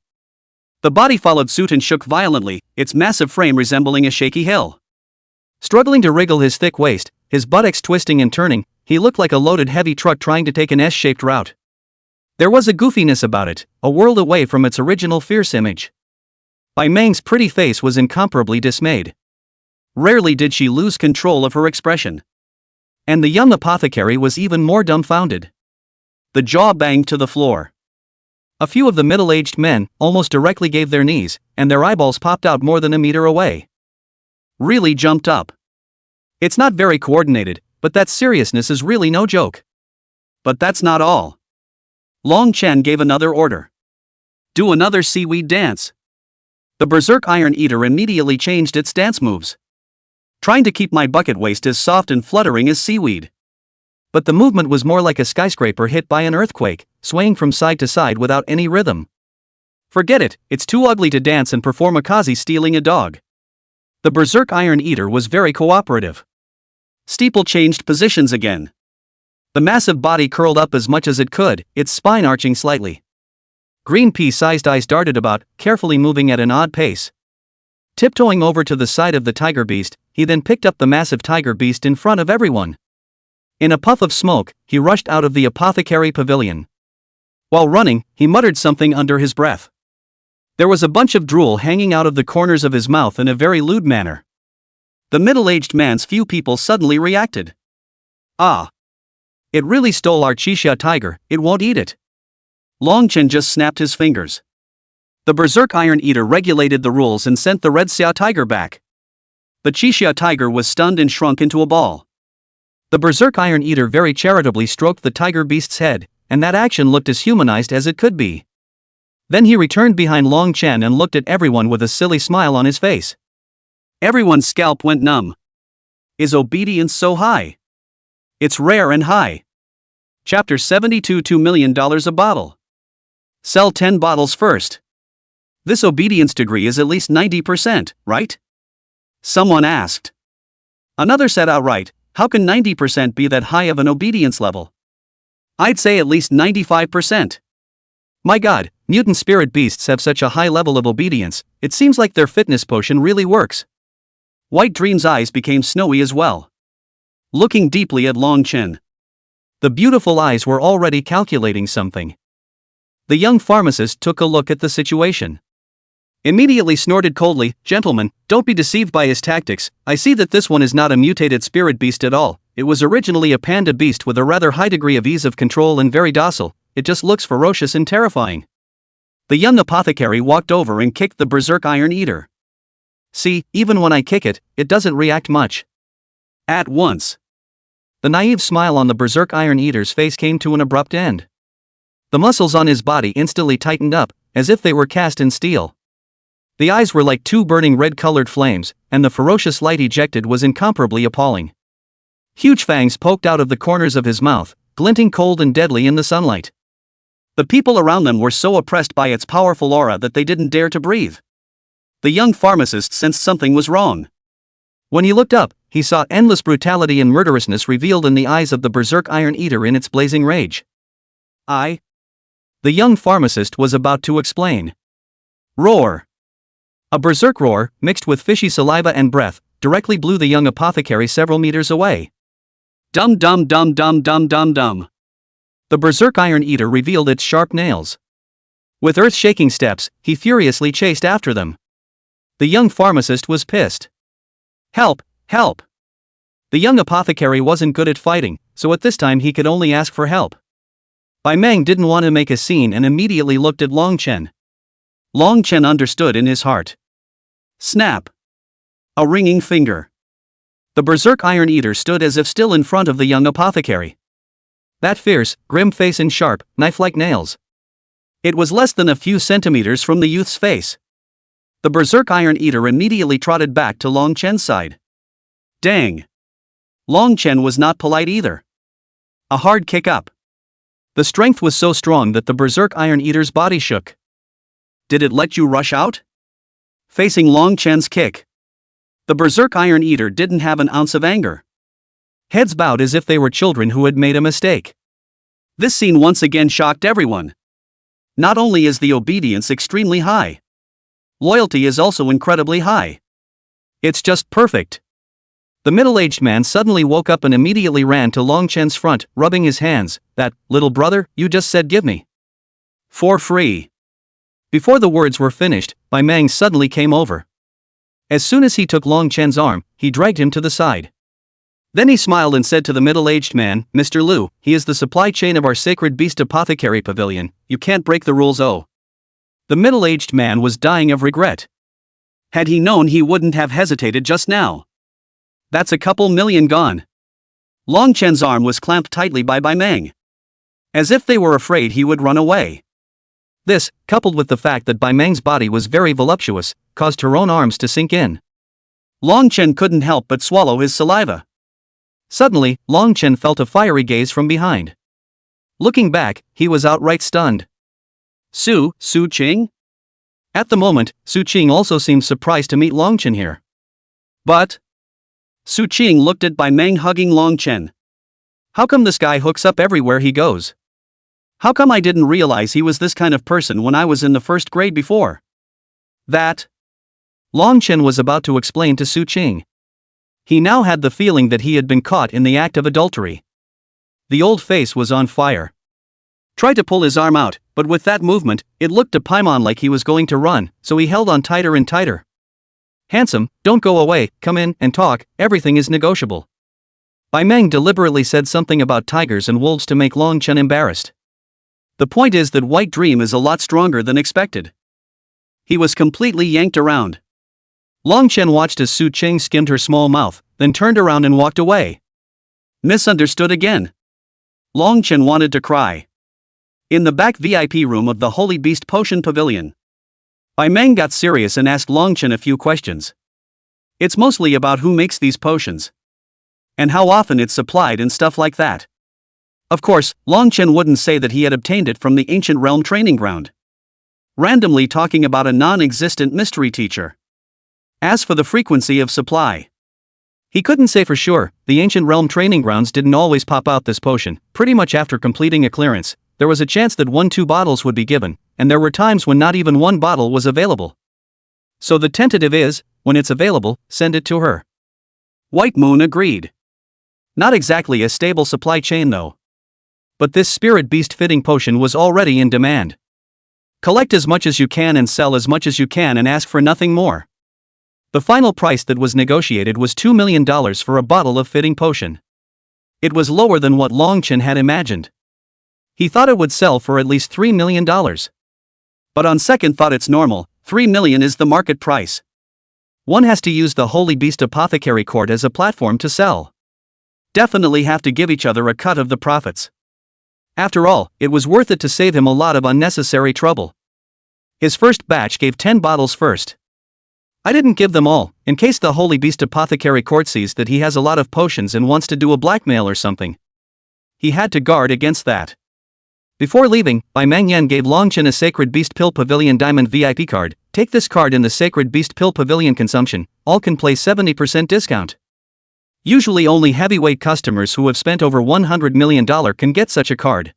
S1: The body followed suit and shook violently, its massive frame resembling a shaky hill. Struggling to wriggle his thick waist, his buttocks twisting and turning. He looked like a loaded heavy truck trying to take an S-shaped route. There was a goofiness about it, a world away from its original fierce image. Bai Meng's pretty face was incomparably dismayed. Rarely did she lose control of her expression. And the young apothecary was even more dumbfounded. The jaw banged to the floor. A few of the middle-aged men almost directly gave their knees, and their eyeballs popped out more than a meter away. Really jumped up. It's not very coordinated, but that seriousness is really no joke. But that's not all. Long Chen gave another order. Do another seaweed dance. The Berserk Iron Eater immediately changed its dance moves. Trying to keep my bucket waist as soft and fluttering as seaweed. But the movement was more like a skyscraper hit by an earthquake, swaying from side to side without any rhythm. Forget it, it's too ugly to dance and perform a kazi stealing a dog. The Berserk Iron Eater was very cooperative. Steeple changed positions again. The massive body curled up as much as it could, its spine arching slightly. Green pea-sized eyes darted about, carefully moving at an odd pace. Tiptoeing over to the side of the tiger beast, he then picked up the massive tiger beast in front of everyone. In a puff of smoke, he rushed out of the apothecary pavilion. While running, he muttered something under his breath. There was a bunch of drool hanging out of the corners of his mouth in a very lewd manner. The middle-aged man's few people suddenly reacted. Ah! It really stole our Qixia tiger, it won't eat it. Long Chen just snapped his fingers. The Berserk Iron Eater regulated the rules and sent the Red Xia tiger back. The Qixia tiger was stunned and shrunk into a ball. The Berserk Iron Eater very charitably stroked the tiger beast's head, and that action looked as humanized as it could be. Then he returned behind Long Chen and looked at everyone with a silly smile on his face. Everyone's scalp went numb. Is obedience so high? It's rare and high. Chapter 72 $2 million a bottle. Sell 10 bottles first. This obedience degree is at least 90%, right? Someone asked. Another said outright, how can 90% be that high of an obedience level? I'd say at least 95%. My god, mutant spirit beasts have such a high level of obedience, it seems like their fitness potion really works. White Dream's eyes became snowy as well. Looking deeply at Long Chen. The beautiful eyes were already calculating something. The young pharmacist took a look at the situation. Immediately snorted coldly, gentlemen, don't be deceived by his tactics, I see that this one is not a mutated spirit beast at all, it was originally a panda beast with a rather high degree of ease of control and very docile, it just looks ferocious and terrifying. The young apothecary walked over and kicked the Berserk Iron Eater. See, even when I kick it, it doesn't react much. At once. The naive smile on the Berserk Iron Eater's face came to an abrupt end. The muscles on his body instantly tightened up, as if they were cast in steel. The eyes were like two burning red-colored flames, and the ferocious light ejected was incomparably appalling. Huge fangs poked out of the corners of his mouth, glinting cold and deadly in the sunlight. The people around them were so oppressed by its powerful aura that they didn't dare to breathe. The young pharmacist sensed something was wrong. When he looked up, he saw endless brutality and murderousness revealed in the eyes of the Berserk Iron Eater in its blazing rage. The young pharmacist was about to explain. Roar! A berserk roar, mixed with fishy saliva and breath, directly blew the young apothecary several meters away. Dum dum dum dum dum dum dum. The Berserk Iron Eater revealed its sharp nails. With earth-shaking steps, he furiously chased after them. The young pharmacist was pissed. Help! Help! The young apothecary wasn't good at fighting, so at this time he could only ask for help. Bai Meng didn't want to make a scene and immediately looked at Long Chen. Long Chen understood in his heart. Snap! A ringing finger. The Berserk Iron Eater stood as if still in front of the young apothecary. That fierce, grim face and sharp, knife-like nails. It was less than a few centimeters from the youth's face. The Berserk Iron Eater immediately trotted back to Long Chen's side. Dang! Long Chen was not polite either. A hard kick up. The strength was so strong that the Berserk Iron Eater's body shook. Did it let you rush out? Facing Long Chen's kick. The Berserk Iron Eater didn't have an ounce of anger. Heads bowed as if they were children who had made a mistake. This scene once again shocked everyone. Not only is the obedience extremely high, loyalty is also incredibly high. It's just perfect. The middle-aged man suddenly woke up and immediately ran to Long Chen's front, rubbing his hands. "That, little brother, you just said give me. For free." Before the words were finished, Bai Meng suddenly came over. As soon as he took Long Chen's arm, he dragged him to the side. Then he smiled and said to the middle-aged man, "Mr. Liu, he is the supply chain of our sacred beast apothecary pavilion. You can't break the rules." Oh. The middle-aged man was dying of regret. Had he known, he wouldn't have hesitated just now. That's a couple million gone. Long Chen's arm was clamped tightly by Bai Meng, as if they were afraid he would run away. This, coupled with the fact that Bai Meng's body was very voluptuous, caused her own arms to sink in. Long Chen couldn't help but swallow his saliva. Suddenly, Long Chen felt a fiery gaze from behind. Looking back, he was outright stunned. Su Qing? At the moment, Su Qing also seemed surprised to meet Long Chen here. But Su Qing looked at Bai Meng hugging Long Chen. How come this guy hooks up everywhere he goes? How come I didn't realize he was this kind of person when I was in the first grade before? That Long Chen was about to explain to Su Qing. He now had the feeling that he had been caught in the act of adultery. The old face was on fire. Tried to pull his arm out, but with that movement, it looked to Paimon like he was going to run, so he held on tighter and tighter. "Handsome, don't go away, come in and talk, everything is negotiable." Bai Meng deliberately said something about tigers and wolves to make Long Chen embarrassed. The point is that White Dream is a lot stronger than expected. He was completely yanked around. Long Chen watched as Su Qing skimmed her small mouth, then turned around and walked away. Misunderstood again. Long Chen wanted to cry. In the back VIP room of the Holy Beast Potion Pavilion, Bai Meng got serious and asked Long Chen a few questions. It's mostly about who makes these potions, and how often it's supplied and stuff like that. Of course, Long Chen wouldn't say that he had obtained it from the ancient realm training ground. Randomly talking about a non-existent mystery teacher. As for the frequency of supply, he couldn't say for sure. The ancient realm training grounds didn't always pop out this potion. Pretty much after completing a clearance, there was a chance that 1-2 bottles would be given, and there were times when not even one bottle was available. So the tentative is, when it's available, send it to her. White Moon agreed. Not exactly a stable supply chain though. But this spirit beast fitting potion was already in demand. Collect as much as you can and sell as much as you can and ask for nothing more. The final price that was negotiated was $2 million for a bottle of fitting potion. It was lower than what Long Chen had imagined. He thought it would sell for at least $3 million. But on second thought, it's normal, $3 million is the market price. One has to use the Holy Beast Apothecary Court as a platform to sell. Definitely have to give each other a cut of the profits. After all, it was worth it to save him a lot of unnecessary trouble. His first batch gave 10 bottles first. I didn't give them all, in case the Holy Beast Apothecary Court sees that he has a lot of potions and wants to do a blackmail or something. He had to guard against that. Before leaving, Bai Meng Yan gave Long Chen a Sacred Beast Pill Pavilion Diamond VIP card. Take this card in the Sacred Beast Pill Pavilion consumption, all can play 70% discount. Usually only heavyweight customers who have spent over $100 million can get such a card.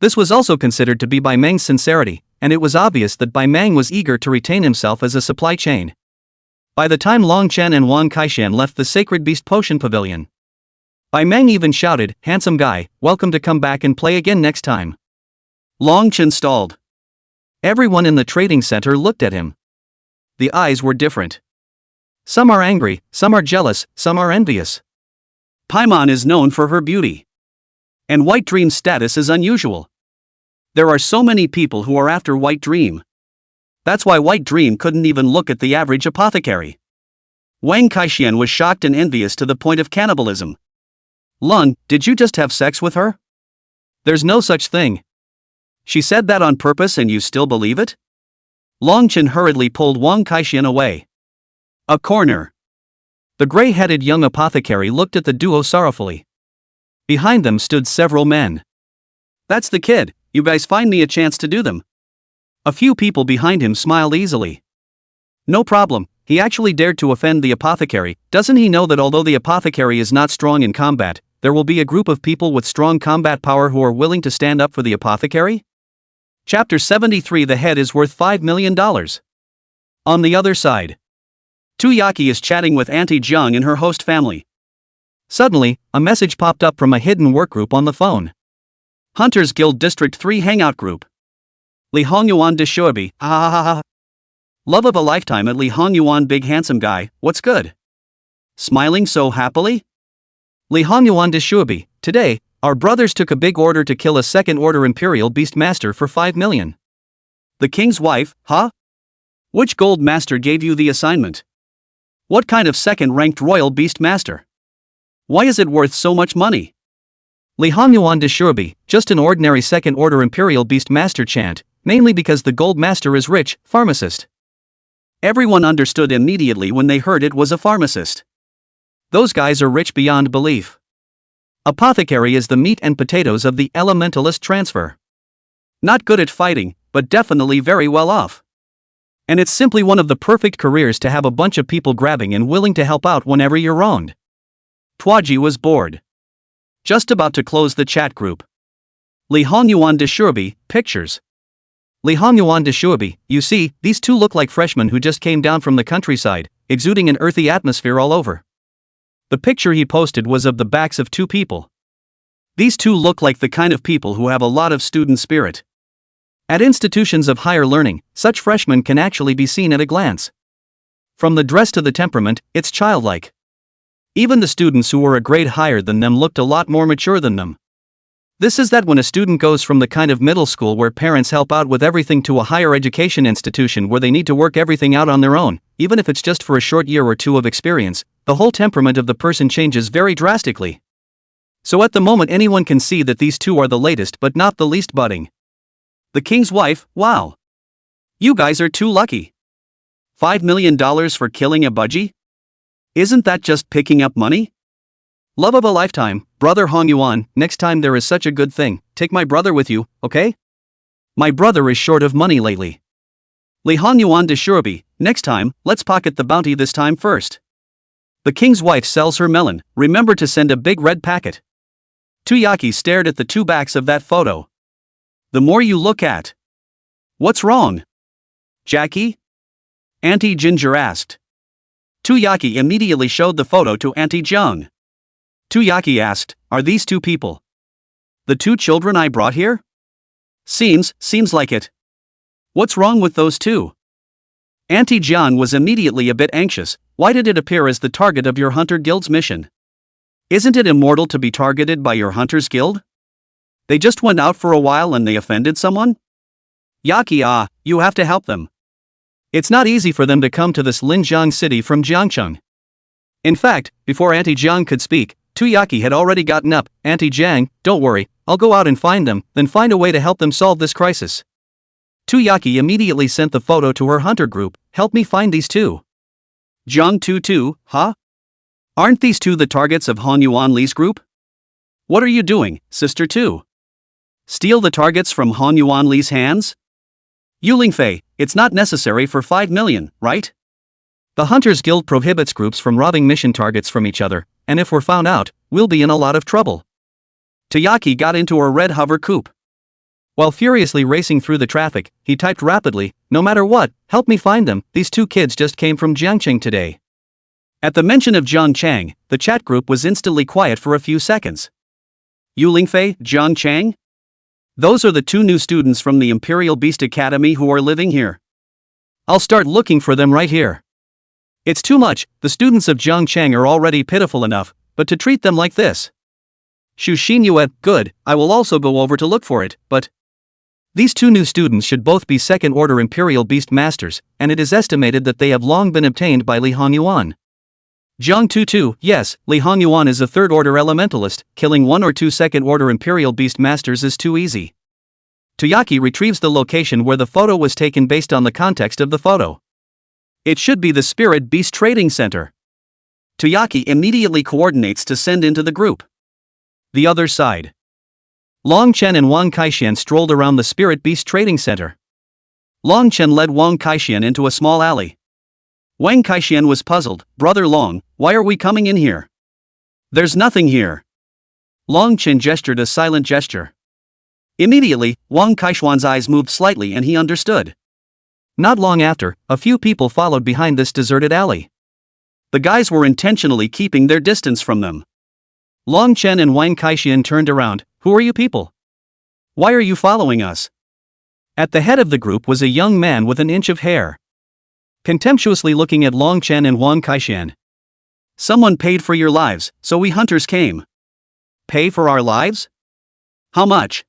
S1: This was also considered to be Bai Meng's sincerity, and it was obvious that Bai Meng was eager to retain himself as a supply chain. By the time Long Chen and Wang Kaishan left the Sacred Beast Potion Pavilion, Bai Meng even shouted, "Handsome guy, welcome to come back and play again next time." Long Chen stalled. Everyone in the trading center looked at him. The eyes were different. Some are angry, some are jealous, some are envious. Paimon is known for her beauty. And White Dream's status is unusual. There are so many people who are after White Dream. That's why White Dream couldn't even look at the average apothecary. Wang Kaishan was shocked and envious to the point of cannibalism. "Lun, did you just have sex with her? There's no such thing. She said that on purpose and you still believe it?" Long Chen hurriedly pulled Wang Kaishan away. A corner. The gray-headed young apothecary looked at the duo sorrowfully. Behind them stood several men. "That's the kid, you guys find me a chance to do them." A few people behind him smiled easily. "No problem, he actually dared to offend the apothecary. Doesn't he know that although the apothecary is not strong in combat, there will be a group of people with strong combat power who are willing to stand up for the apothecary?" Chapter 73. The head is worth $5 million. On the other side, Tuyaki is chatting with Auntie Jiang and her host family. Suddenly, a message popped up from a hidden workgroup on the phone. Hunters Guild District 3 Hangout Group. Li Hongyuan de Shuobi, ha. Love of a lifetime at Li Hongyuan, big handsome guy, what's good? Smiling so happily? Li Hongyuan de Shuobi, today, our brothers took a big order to kill a second order Imperial Beast Master for 5 million. The king's wife, huh? Which gold master gave you the assignment? What kind of second-ranked royal beast master? Why is it worth so much money? Li Hongyuan de Shuobi, just an ordinary second order Imperial Beast Master chant, mainly because the gold master is rich, pharmacist. Everyone understood immediately when they heard it was a pharmacist. Those guys are rich beyond belief. Apothecary is the meat and potatoes of the elementalist transfer. Not good at fighting, but definitely very well off. And it's simply one of the perfect careers to have a bunch of people grabbing and willing to help out whenever you're wronged. Tuaji was bored. Just about to close the chat group. Li Hongyuan de Shuobi, pictures. Li Hongyuan de Shuobi, you see, these two look like freshmen who just came down from the countryside, exuding an earthy atmosphere all over. The picture he posted was of the backs of two people. These two look like the kind of people who have a lot of student spirit. At institutions of higher learning, such freshmen can actually be seen at a glance. From the dress to the temperament, it's childlike. Even the students who were a grade higher than them looked a lot more mature than them. This is that when a student goes from the kind of middle school where parents help out with everything to a higher education institution where they need to work everything out on their own, even if it's just for a short year or two of experience, the whole temperament of the person changes very drastically. So at the moment anyone can see that these two are the latest but not the least budding. The king's wife, wow. You guys are too lucky. $5 million for killing a budgie? Isn't that just picking up money? Love of a lifetime, brother Hongyuan, next time there is such a good thing, take my brother with you, okay? My brother is short of money lately. Li Hongyuan de Shuobi, next time, let's pocket the bounty this time first. The king's wife sells her melon, remember to send a big red packet. Tuyaki stared at the two backs of that photo. The more you look at. What's wrong? Jackie? Auntie Ginger asked. Tuyaki immediately showed the photo to Auntie Jiang. Tuyaki asked, are these two people? The two children I brought here? Seems like it. What's wrong with those two? Auntie Jiang was immediately a bit anxious. Why did it appear as the target of your Hunter Guild's mission? Isn't it immortal to be targeted by your Hunter's Guild? They just went out for a while and they offended someone? Yaki, you have to help them. It's not easy for them to come to this Linjiang city from Jiangcheng. In fact, before Auntie Jiang could speak, Tuyaki had already gotten up. Auntie Jiang, don't worry, I'll go out and find them, then find a way to help them solve this crisis. Tuyaki immediately sent the photo to her hunter group, help me find these two. Jiang Tu, huh? Aren't these two the targets of Han Yuan Li's group? What are you doing, Sister Tu? Steal the targets from Han Yuan Li's hands? Yu Lingfei, it's not necessary for 5 million, right? The Hunters Guild prohibits groups from robbing mission targets from each other, and if we're found out, we'll be in a lot of trouble. Tuyaki got into a red hover coupe. While furiously racing through the traffic, he typed rapidly, no matter what, help me find them, these two kids just came from Jiangcheng today. At the mention of Jiangcheng, the chat group was instantly quiet for a few seconds. Yu Lingfei, Jiangcheng? Those are the two new students from the Imperial Beast Academy who are living here. I'll start looking for them right here. It's too much, the students of Jiangcheng are already pitiful enough, but to treat them like this. Shu Xinyue, good, I will also go over to look for it, but these two new students should both be second-order Imperial Beast Masters, and it is estimated that they have long been obtained by Li Hongyuan. Jiang Tu, yes, Li Hongyuan is a third-order elementalist, killing one or two second-order Imperial Beast Masters is too easy. Tuyaki retrieves the location where the photo was taken based on the context of the photo. It should be the Spirit Beast Trading Center. Tuyaki immediately coordinates to send into the group. The other side. Long Chen and Wang Kaixian strolled around the Spirit Beast Trading Center. Long Chen led Wang Kaixian into a small alley. Wang Kaixian was puzzled, Brother Long, why are we coming in here? There's nothing here. Long Chen gestured a silent gesture. Immediately, Wang Kaixian's eyes moved slightly and he understood. Not long after, a few people followed behind this deserted alley. The guys were intentionally keeping their distance from them. Long Chen and Wang Kaixian turned around. Who are you people? Why are you following us? At the head of the group was a young man with an inch of hair. Contemptuously looking at Long Chen and Wang Kaixian. Someone paid for your lives, so we hunters came. Pay for our lives? How much?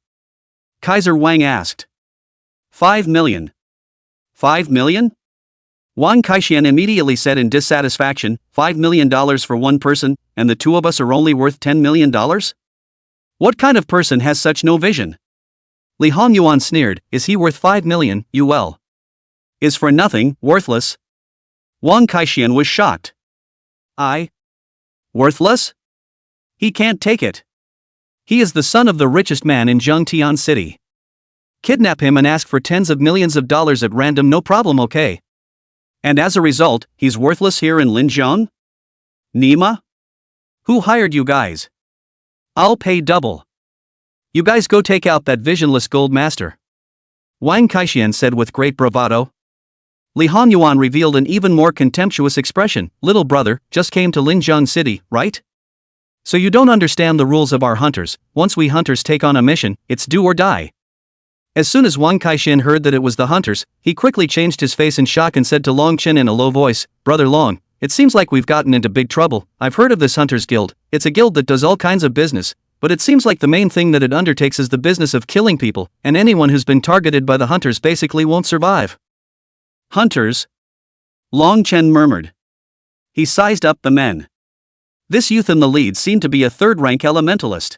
S1: Kaiser Wang asked. 5 million. 5 million? Wang Kaixian immediately said in dissatisfaction, $5 million for one person, and the two of us are only worth $10 million? What kind of person has such no vision? Li Hongyuan sneered, is he worth 5 million, well? Is for nothing, worthless? Wang Kaixian was shocked. Worthless? He can't take it. He is the son of the richest man in Zhengtian City. Kidnap him and ask for tens of millions of dollars at random, no problem, okay? And as a result, he's worthless here in Linjiang? Nima? Who hired you guys? I'll pay double. You guys go take out that visionless gold master. Wang Kaixian said with great bravado. Li Hongyuan revealed an even more contemptuous expression. Little brother, just came to Linjiang City, right? So you don't understand the rules of our hunters. Once we hunters take on a mission, it's do or die. As soon as Wang Kaixian heard that it was the hunters, he quickly changed his face in shock and said to Long Chen in a low voice, Brother Long, it seems like we've gotten into big trouble. I've heard of this hunters guild. It's a guild that does all kinds of business, but it seems like the main thing that it undertakes is the business of killing people, and anyone who's been targeted by the hunters basically won't survive. Hunters? Long Chen murmured. He sized up the men. This youth in the lead seemed to be a third-rank elementalist.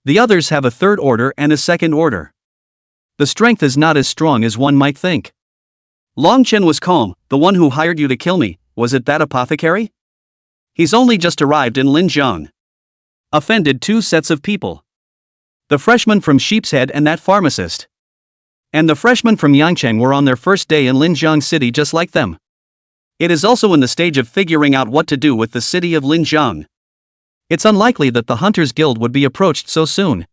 S1: The others have a third order and a second order. The strength is not as strong as one might think. Long Chen was calm. The one who hired you to kill me, was it that apothecary? He's only just arrived in Linjiang. Offended two sets of people. The freshman from Sheepshead and that pharmacist. And the freshmen from Yangcheng were on their first day in Linjiang City just like them. It is also in the stage of figuring out what to do with the city of Linjiang. It's unlikely that the Hunters Guild would be approached so soon.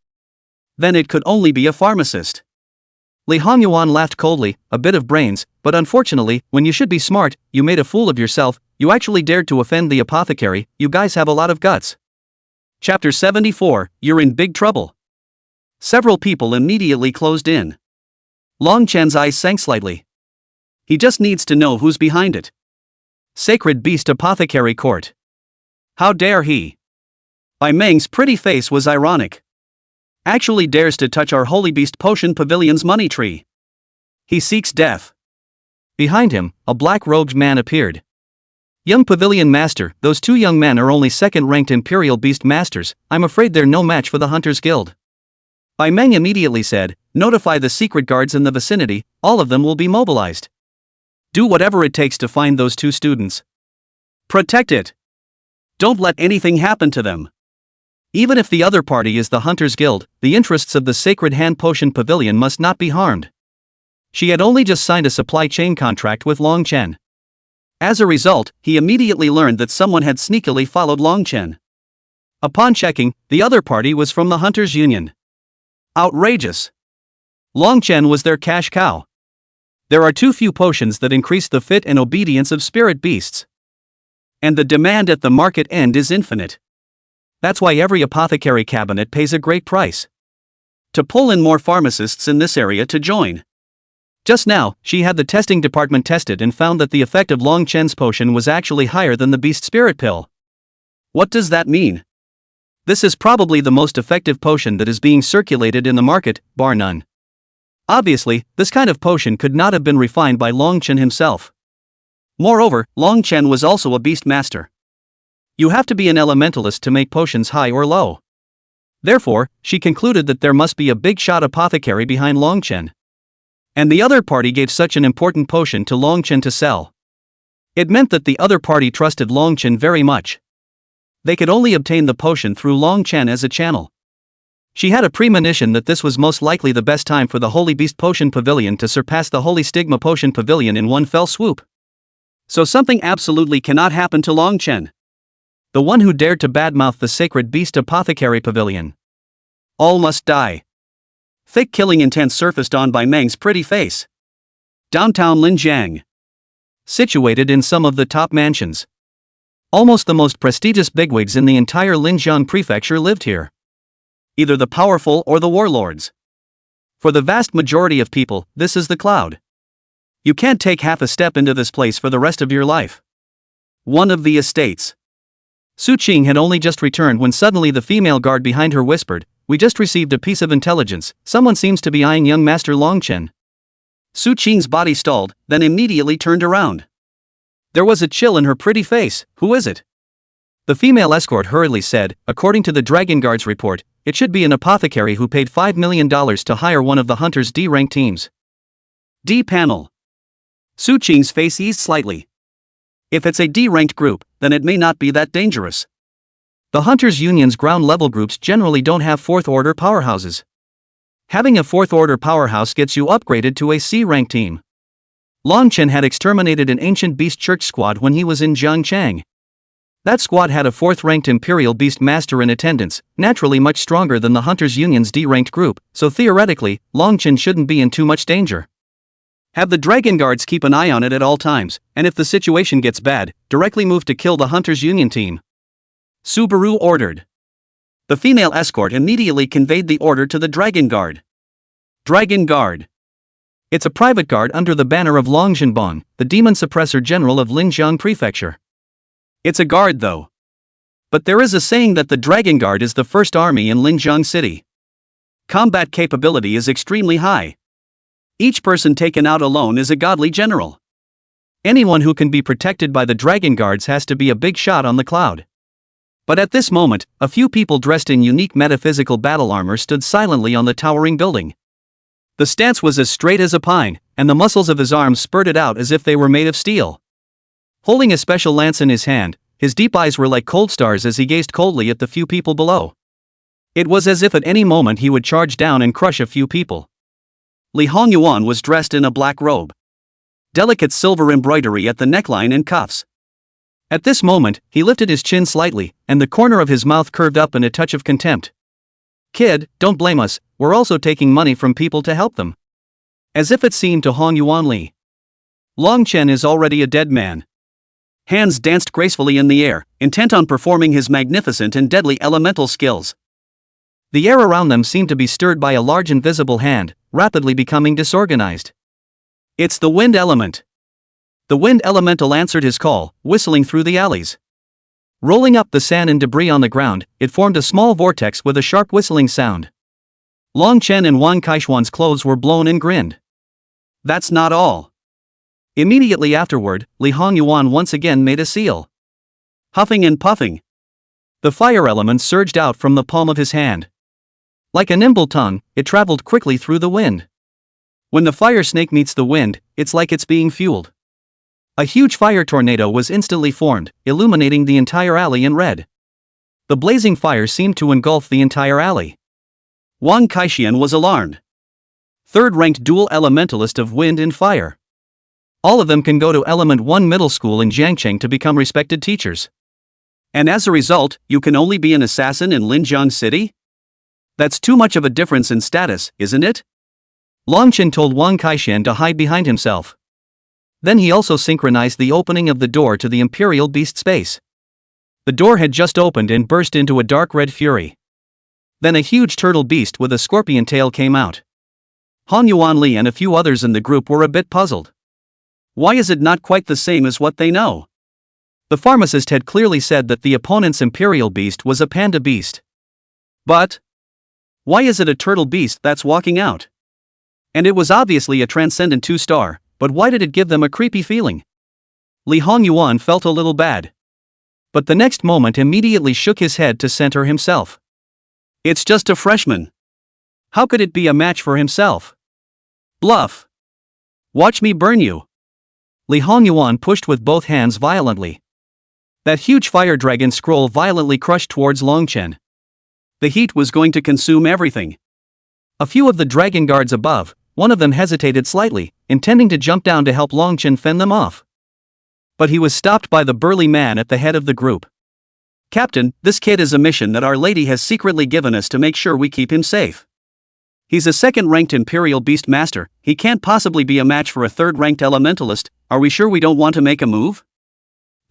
S1: Then it could only be a pharmacist. Li Hongyuan laughed coldly, a bit of brains, but unfortunately, when you should be smart, you made a fool of yourself, you actually dared to offend the apothecary, you guys have a lot of guts. Chapter 74, You're in big trouble. Several people immediately closed in. Long Chen's eyes sank slightly. He just needs to know who's behind it. Sacred Beast Apothecary Court. How dare he? Bai Meng's pretty face was ironic. Actually dares to touch our Holy Beast Potion Pavilion's money tree. He seeks death. Behind him, a black-robed man appeared. Young Pavilion Master, those two young men are only second-ranked Imperial Beast Masters, I'm afraid they're no match for the Hunters Guild. Bai Meng immediately said, notify the secret guards in the vicinity, all of them will be mobilized. Do whatever it takes to find those two students. Protect it. Don't let anything happen to them. Even if the other party is the Hunters Guild, the interests of the Sacred Hand Potion Pavilion must not be harmed. She had only just signed a supply chain contract with Long Chen. As a result, he immediately learned that someone had sneakily followed Long Chen. Upon checking, the other party was from the Hunters Union. Outrageous. Long Chen was their cash cow. There are too few potions that increase the fit and obedience of spirit beasts. And the demand at the market end is infinite. That's why every apothecary cabinet pays a great price. To pull in more pharmacists in this area to join. Just now, she had the testing department tested and found that the effect of Long Chen's potion was actually higher than the Beast Spirit Pill. What does that mean? This is probably the most effective potion that is being circulated in the market, bar none. Obviously, this kind of potion could not have been refined by Long Chen himself. Moreover, Long Chen was also a beast master. You have to be an elementalist to make potions high or low. Therefore, she concluded that there must be a big shot apothecary behind Long Chen. And the other party gave such an important potion to Long Chen to sell. It meant that the other party trusted Long Chen very much. They could only obtain the potion through Long Chen as a channel. She had a premonition that this was most likely the best time for the Holy Beast Potion Pavilion to surpass the Holy Stigma Potion Pavilion in one fell swoop. So something absolutely cannot happen to Long Chen. The one who dared to badmouth the Sacred Beast Apothecary Pavilion. All must die. Thick killing intent surfaced on Bai Meng's pretty face. Downtown Linjiang. Situated in some of the top mansions. Almost the most prestigious bigwigs in the entire Linjiang prefecture lived here. Either the powerful or the warlords. For the vast majority of people, this is the cloud. You can't take half a step into this place for the rest of your life. One of the estates. Su Qing had only just returned when suddenly the female guard behind her whispered, "We just received a piece of intelligence, someone seems to be eyeing young Master Long Chen." Su Qing's body stalled, then immediately turned around. There was a chill in her pretty face. "Who is it?" The female escort hurriedly said, "According to the Dragon Guard's report, it should be an apothecary who paid $5 million to hire one of the Hunter's D-rank teams." D panel. Su Qing's face eased slightly. If it's a D-ranked group, then it may not be that dangerous. The Hunters Union's ground-level groups generally don't have fourth-order powerhouses. Having a fourth-order powerhouse gets you upgraded to a C-rank team. Long Chen had exterminated an ancient beast church squad when he was in Jiangchang. That squad had a fourth-ranked Imperial Beast Master in attendance, naturally much stronger than the Hunters Union's D-ranked group, so theoretically, Long Chen shouldn't be in too much danger. Have the Dragon Guards keep an eye on it at all times, and if the situation gets bad, directly move to kill the Hunters Union team. Subaru ordered. The female escort immediately conveyed the order to the Dragon Guard. Dragon Guard. It's a private guard under the banner of Long Zhenbong, the demon suppressor general of Linjiang Prefecture. It's a guard though. But there is a saying that the Dragon Guard is the first army in Linjiang City. Combat capability is extremely high. Each person taken out alone is a godly general. Anyone who can be protected by the Dragon Guards has to be a big shot on the cloud. But at this moment, a few people dressed in unique metaphysical battle armor stood silently on the towering building. The stance was as straight as a pine, and the muscles of his arms spurted out as if they were made of steel. Holding a special lance in his hand, his deep eyes were like cold stars as he gazed coldly at the few people below. It was as if at any moment he would charge down and crush a few people. Li Hongyuan was dressed in a black robe. Delicate silver embroidery at the neckline and cuffs. At this moment, he lifted his chin slightly, and the corner of his mouth curved up in a touch of contempt. "Kid, don't blame us, we're also taking money from people to help them." As if it seemed to Hongyuan Li. Long Chen is already a dead man. Hands danced gracefully in the air, intent on performing his magnificent and deadly elemental skills. The air around them seemed to be stirred by a large invisible hand, rapidly becoming disorganized. It's the wind element. The wind elemental answered his call, whistling through the alleys. Rolling up the sand and debris on the ground, it formed a small vortex with a sharp whistling sound. Long Chen and Wang Kaishuan's clothes were blown and grinned. That's not all. Immediately afterward, Li Hongyuan once again made a seal. Huffing and puffing. The fire element surged out from the palm of his hand. Like a nimble tongue, it traveled quickly through the wind. When the fire snake meets the wind, it's like it's being fueled. A huge fire tornado was instantly formed, illuminating the entire alley in red. The blazing fire seemed to engulf the entire alley. Wang Kaixian was alarmed. Third-ranked dual elementalist of wind and fire. All of them can go to Element 1 middle school in Jiangcheng to become respected teachers. And as a result, you can only be an assassin in Linjiang City? That's too much of a difference in status, isn't it? Long Chen told Wang Kaixian to hide behind himself. Then he also synchronized the opening of the door to the Imperial Beast space. The door had just opened and burst into a dark red fury. Then a huge turtle beast with a scorpion tail came out. Hongyuan Li and a few others in the group were a bit puzzled. Why is it not quite the same as what they know? The pharmacist had clearly said that the opponent's Imperial Beast was a panda beast. But why is it a turtle beast that's walking out? And it was obviously a transcendent 2-star, but why did it give them a creepy feeling? Li Hongyuan felt a little bad. But the next moment immediately shook his head to center himself. It's just a freshman. How could it be a match for himself? Bluff. Watch me burn you. Li Hongyuan pushed with both hands violently. That huge fire dragon scroll violently crushed towards Long Chen. The heat was going to consume everything. A few of the dragon guards above, one of them hesitated slightly, intending to jump down to help Long Chen fend them off. But he was stopped by the burly man at the head of the group. "Captain, this kid is a mission that Our Lady has secretly given us to make sure we keep him safe. He's a second-ranked Imperial Beast Master, he can't possibly be a match for a third-ranked Elementalist, are we sure we don't want to make a move?"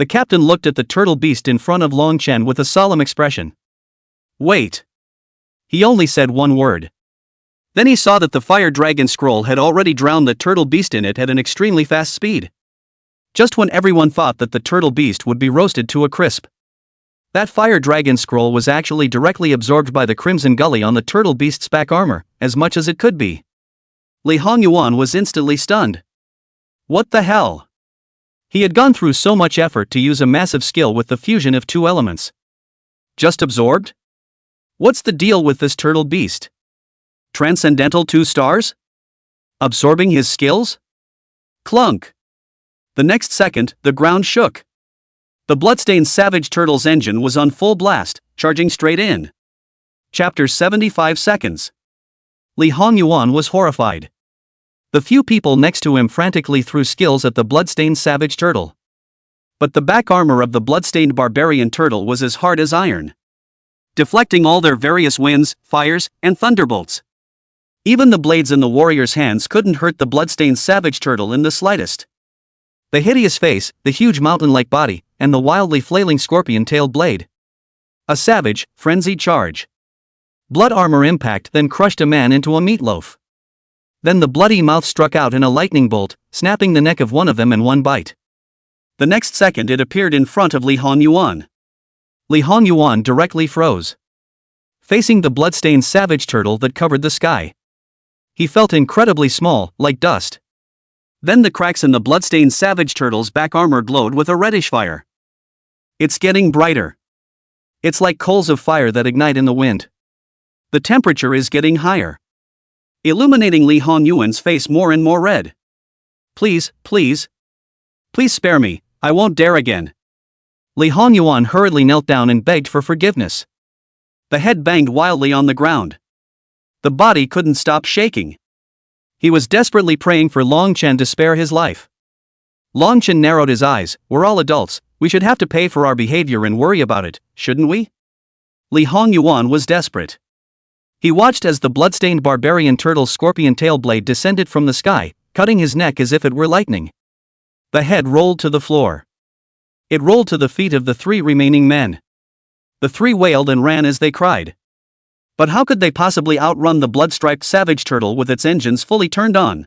S1: The captain looked at the turtle beast in front of Long Chen with a solemn expression. Wait. He only said one word. Then he saw that the fire dragon scroll had already drowned the turtle beast in it at an extremely fast speed. Just when everyone thought that the turtle beast would be roasted to a crisp. That fire dragon scroll was actually directly absorbed by the crimson gully on the turtle beast's back armor, as much as it could be. Li Hongyuan was instantly stunned. What the hell? He had gone through so much effort to use a massive skill with the fusion of two elements. Just absorbed? What's the deal with this turtle beast? Transcendental 2 stars? Absorbing his skills? Clunk. The next second, the ground shook. The bloodstained savage turtle's engine was on full blast, charging straight in. Chapter 75 seconds. Li Hongyuan was horrified. The few people next to him frantically threw skills at the bloodstained savage turtle. But the back armor of the bloodstained barbarian turtle was as hard as iron, deflecting all their various winds, fires, and thunderbolts. Even the blades in the warrior's hands couldn't hurt the bloodstained savage turtle in the slightest. The hideous face, the huge mountain-like body, and the wildly flailing scorpion-tailed blade. A savage, frenzied charge. Blood armor impact then crushed a man into a meatloaf. Then the bloody mouth struck out in a lightning bolt, snapping the neck of one of them in one bite. The next second it appeared in front of Li Hongyuan. Li Hongyuan directly froze, facing the bloodstained savage turtle that covered the sky. He felt incredibly small, like dust. Then the cracks in the bloodstained savage turtle's back armor glowed with a reddish fire. It's getting brighter. It's like coals of fire that ignite in the wind. The temperature is getting higher, illuminating Li Hongyuan's face more and more red. Please, please. Please spare me, I won't dare again. Li Hongyuan hurriedly knelt down and begged for forgiveness. The head banged wildly on the ground. The body couldn't stop shaking. He was desperately praying for Long Chen to spare his life. Long Chen narrowed his eyes. We're all adults, we should have to pay for our behavior and worry about it, shouldn't we? Li Hongyuan was desperate. He watched as the bloodstained barbarian turtle's scorpion tail blade descended from the sky, cutting his neck as if it were lightning. The head rolled to the floor. It rolled to the feet of the 3 remaining men. The 3 wailed and ran as they cried. But how could they possibly outrun the blood-striped savage turtle with its engines fully turned on?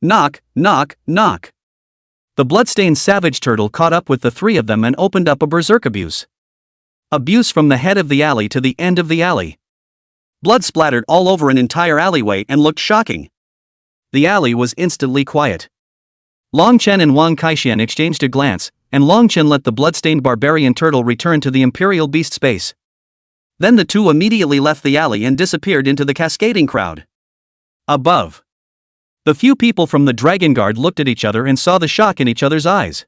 S1: Knock, knock, knock. The bloodstained savage turtle caught up with the 3 of them and opened up a berserk abuse. Abuse from the head of the alley to the end of the alley. Blood splattered all over an entire alleyway and looked shocking. The alley was instantly quiet. Long Chen and Wang Kaixian exchanged a glance, and Long Chen let the bloodstained barbarian turtle return to the imperial beast space. Then the 2 immediately left the alley and disappeared into the cascading crowd. Above, the few people from the Dragon Guard looked at each other and saw the shock in each other's eyes.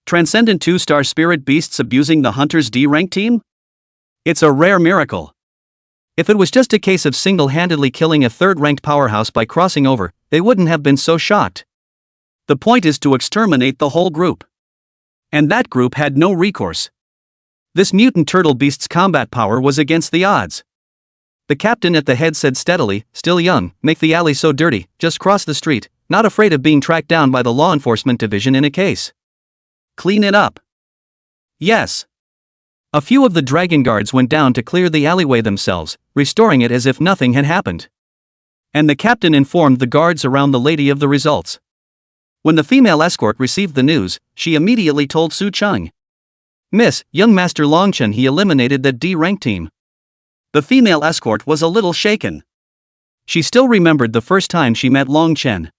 S1: Transcendent 2-star spirit beasts abusing the Hunter's D-rank team? It's a rare miracle. If it was just a case of single-handedly killing a 3rd-ranked powerhouse by crossing over, they wouldn't have been so shocked. The point is to exterminate the whole group. And that group had no recourse. This mutant turtle beast's combat power was against the odds. The captain at the head said steadily, still young, make the alley so dirty, just cross the street, not afraid of being tracked down by the law enforcement division in a case. Clean it up. Yes. A few of the dragon guards went down to clear the alleyway themselves, restoring it as if nothing had happened. And the captain informed the guards around the lady of the results. When the female escort received the news, she immediately told Su Cheng. Miss, young Master Long Chen he eliminated that D-rank team. The female escort was a little shaken. She still remembered the first time she met Long Chen.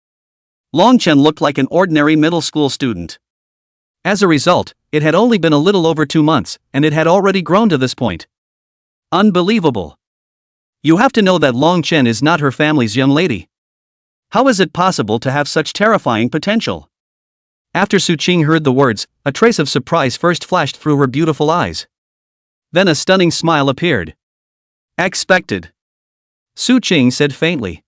S1: Long Chen looked like an ordinary middle school student. As a result, it had only been a little over 2 months, and it had already grown to this point. Unbelievable. You have to know that Long Chen is not her family's young lady. How is it possible to have such terrifying potential? After Su Qing heard the words, a trace of surprise first flashed through her beautiful eyes. Then a stunning smile appeared. Expected. Su Qing said faintly.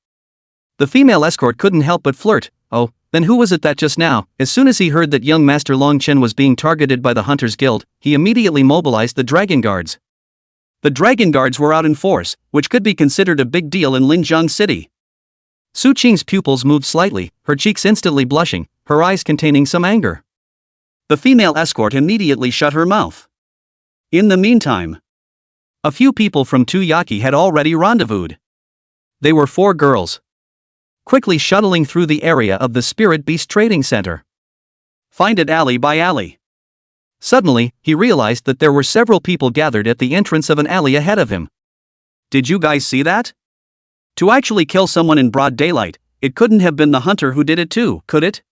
S1: The female escort couldn't help but flirt. Oh, then who was it that just now, as soon as he heard that young Master Long Chen was being targeted by the Hunters Guild, he immediately mobilized the Dragon Guards. The Dragon Guards were out in force, which could be considered a big deal in Linjiang City. Su Qing's pupils moved slightly, her cheeks instantly blushing, her eyes containing some anger. The female escort immediately shut her mouth. In the meantime, a few people from Tuyaki had already rendezvoused. They were 4 girls, quickly shuttling through the area of the Spirit Beast Trading Center. Find it alley by alley. Suddenly, he realized that there were several people gathered at the entrance of an alley ahead of him. Did you guys see that? To actually kill someone in broad daylight, it couldn't have been the hunter who did it too, could it?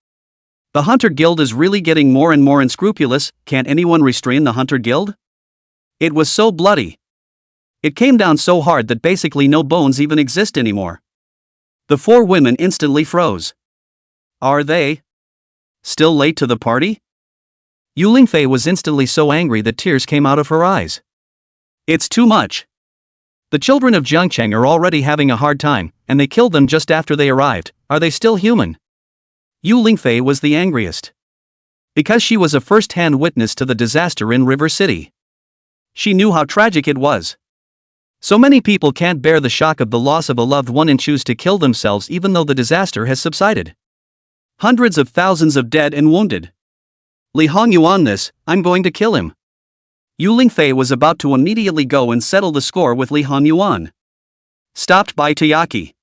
S1: The Hunter Guild is really getting more and more unscrupulous. Can't anyone restrain the Hunter Guild? It was so bloody. It came down so hard that basically no bones even exist anymore. The 4 women instantly froze. Are they still late to the party? Yu Lingfei was instantly so angry that tears came out of her eyes. It's too much. The children of Jiangcheng are already having a hard time, and they killed them just after they arrived. Are they still human? Yu Lingfei was the angriest, because she was a first-hand witness to the disaster in River City. She knew how tragic it was. So many people can't bear the shock of the loss of a loved one and choose to kill themselves even though the disaster has subsided. Hundreds of thousands of dead and wounded. Li Hongyuan this, I'm going to kill him. Yu Lingfei was about to immediately go and settle the score with Li Hongyuan. Stopped by Tuyaki.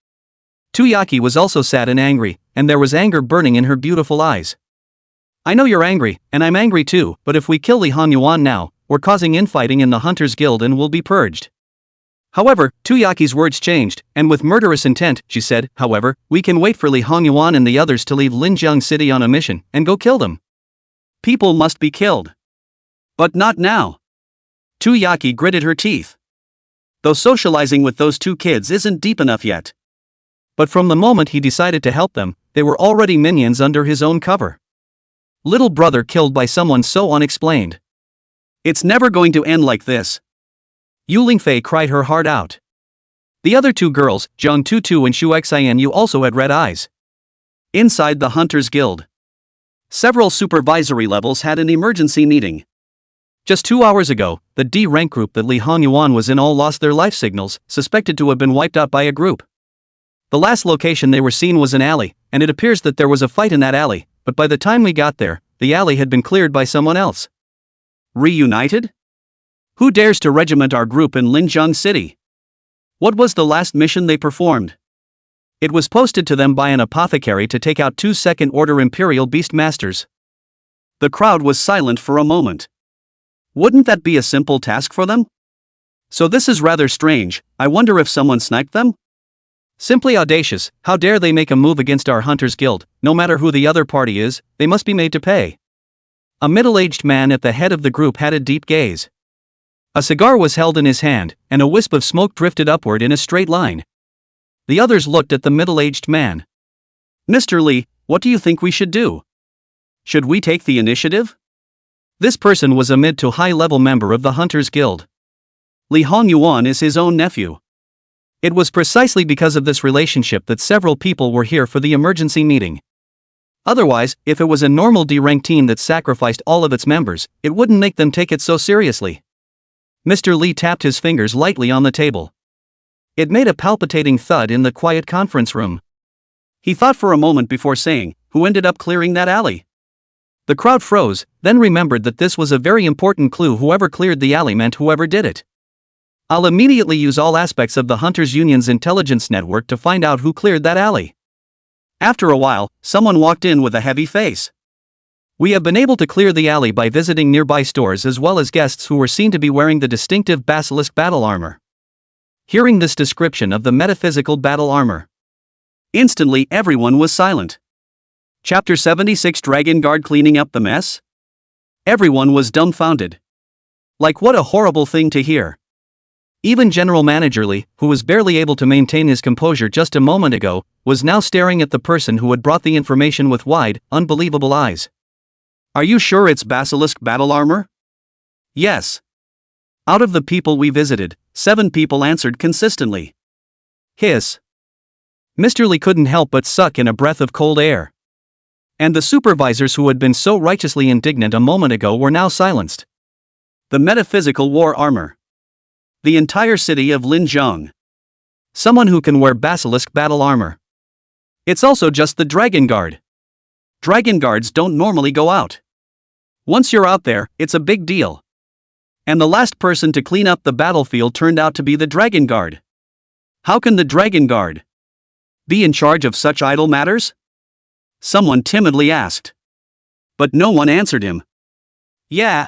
S1: Tuyaki was also sad and angry, and there was anger burning in her beautiful eyes. I know you're angry, and I'm angry too, but if we kill Li Hongyuan now, we're causing infighting in the Hunters Guild and will be purged. However, Tuyaki's words changed, and with murderous intent, she said, however, we can wait for Li Hongyuan and the others to leave Linjiang City on a mission, and go kill them. People must be killed. But not now. Tuyaki gritted her teeth. Though socializing with those 2 kids isn't deep enough yet. But from the moment he decided to help them, they were already minions under his own cover. Little brother killed by someone so unexplained. It's never going to end like this. Yu Lingfei cried her heart out. The other 2 girls, Zhang Tutu and Shu Xianyu, also had red eyes. Inside the Hunters Guild, several supervisory levels had an emergency meeting. Just 2 hours ago, the D rank group that Li Hongyuan was in all lost their life signals, suspected to have been wiped out by a group. The last location they were seen was an alley, and it appears that there was a fight in that alley, but by the time we got there, the alley had been cleared by someone else. Reunited? Who dares to regiment our group in Linjiang City? What was the last mission they performed? It was posted to them by an apothecary to take out 2 second-order Imperial Beast Masters. The crowd was silent for a moment. Wouldn't that be a simple task for them? So this is rather strange. I wonder if someone sniped them? Simply audacious. How dare they make a move against our Hunters Guild? No matter who the other party is, they must be made to pay. A middle-aged man at the head of the group had a deep gaze. A cigar was held in his hand, and a wisp of smoke drifted upward in a straight line. The others looked at the middle-aged man. Mr. Li, what do you think we should do? Should we take the initiative? This person was a mid to high-level member of the Hunters Guild. Li Hongyuan is his own nephew. It was precisely because of this relationship that several people were here for the emergency meeting. Otherwise, if it was a normal D-rank team that sacrificed all of its members, it wouldn't make them take it so seriously. Mr. Li tapped his fingers lightly on the table. It made a palpitating thud in the quiet conference room. He thought for a moment before saying, who ended up clearing that alley? The crowd froze, then remembered that this was a very important clue. Whoever cleared the alley meant whoever did it. I'll immediately use all aspects of the Hunters Union's intelligence network to find out who cleared that alley. After a while, someone walked in with a heavy face. We have been able to clear the alley by visiting nearby stores as well as guests who were seen to be wearing the distinctive basilisk battle armor. Hearing this description of the metaphysical battle armor, instantly everyone was silent. Chapter 76, Dragon Guard cleaning up the mess? Everyone was dumbfounded. Like, what a horrible thing to hear. Even General Manager Li, who was barely able to maintain his composure just a moment ago, was now staring at the person who had brought the information with wide, unbelievable eyes. Are you sure it's basilisk battle armor? Yes. Out of the people we visited, 7 people answered consistently. Hiss. Mr. Li couldn't help but suck in a breath of cold air. And the supervisors who had been so righteously indignant a moment ago were now silenced. The metaphysical war armor. The entire city of Linjiang. Someone who can wear basilisk battle armor. It's also just the Dragon Guard. Dragon Guards don't normally go out. Once you're out there, it's a big deal. And the last person to clean up the battlefield turned out to be the Dragon Guard. How can the Dragon Guard be in charge of such idle matters? Someone timidly asked. But no one answered him. Yeah.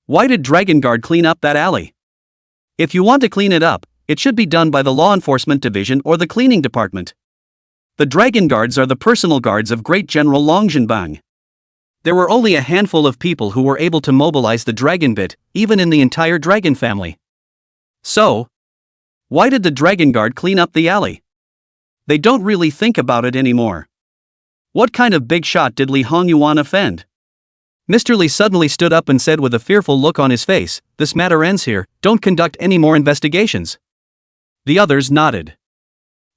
S1: Why did Dragon Guard clean up that alley? If you want to clean it up, it should be done by the Law Enforcement Division or the Cleaning Department. The Dragon Guards are the personal guards of Great General Longzhenbang. There were only a handful of people who were able to mobilize the Dragon Bit, even in the entire Dragon family. So, why did the Dragon Guard clean up the alley? They don't really think about it anymore. What kind of big shot did Li Hongyuan offend? Mr. Li suddenly stood up and said with a fearful look on his face, "This matter ends here, don't conduct any more investigations." The others nodded.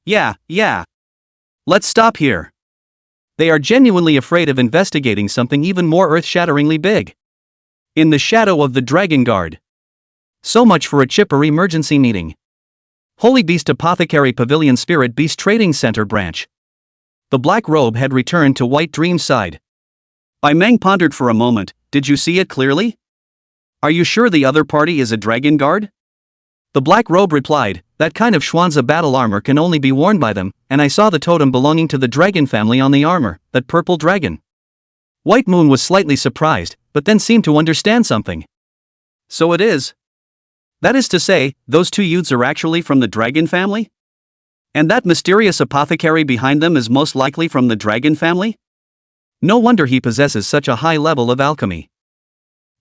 S1: Yeah. Let's stop here. They are genuinely afraid of investigating something even more earth-shatteringly big. In the shadow of the Dragon Guard. So much for a chipper emergency meeting. Holy Beast Apothecary Pavilion Spirit Beast Trading Center Branch. The black robe had returned to White Dream's side. Bai Meng pondered for a moment. Did you see it clearly? Are you sure the other party is a Dragon Guard? The black robe replied, that kind of Schwanza battle armor can only be worn by them, and I saw the totem belonging to the dragon family on the armor, that purple dragon. White Moon was slightly surprised, but then seemed to understand something. So it is. That is to say, those two youths are actually from the dragon family? And that mysterious apothecary behind them is most likely from the dragon family? No wonder he possesses such a high level of alchemy.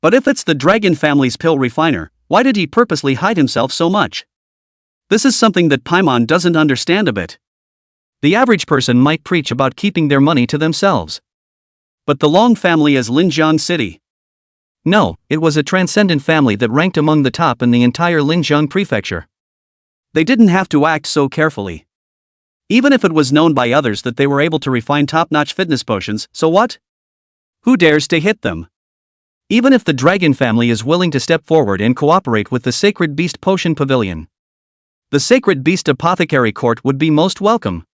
S1: But if it's the dragon family's pill refiner, why did he purposely hide himself so much? This is something that Paimon doesn't understand a bit. The average person might preach about keeping their money to themselves. But the Long family is Linjiang City. No, it was a transcendent family that ranked among the top in the entire Linjiang prefecture. They didn't have to act so carefully. Even if it was known by others that they were able to refine top-notch fitness potions, so what? Who dares to hit them? Even if the Dragon family is willing to step forward and cooperate with the Sacred Beast Potion Pavilion. The Sacred Beast Apothecary Court would be most welcome.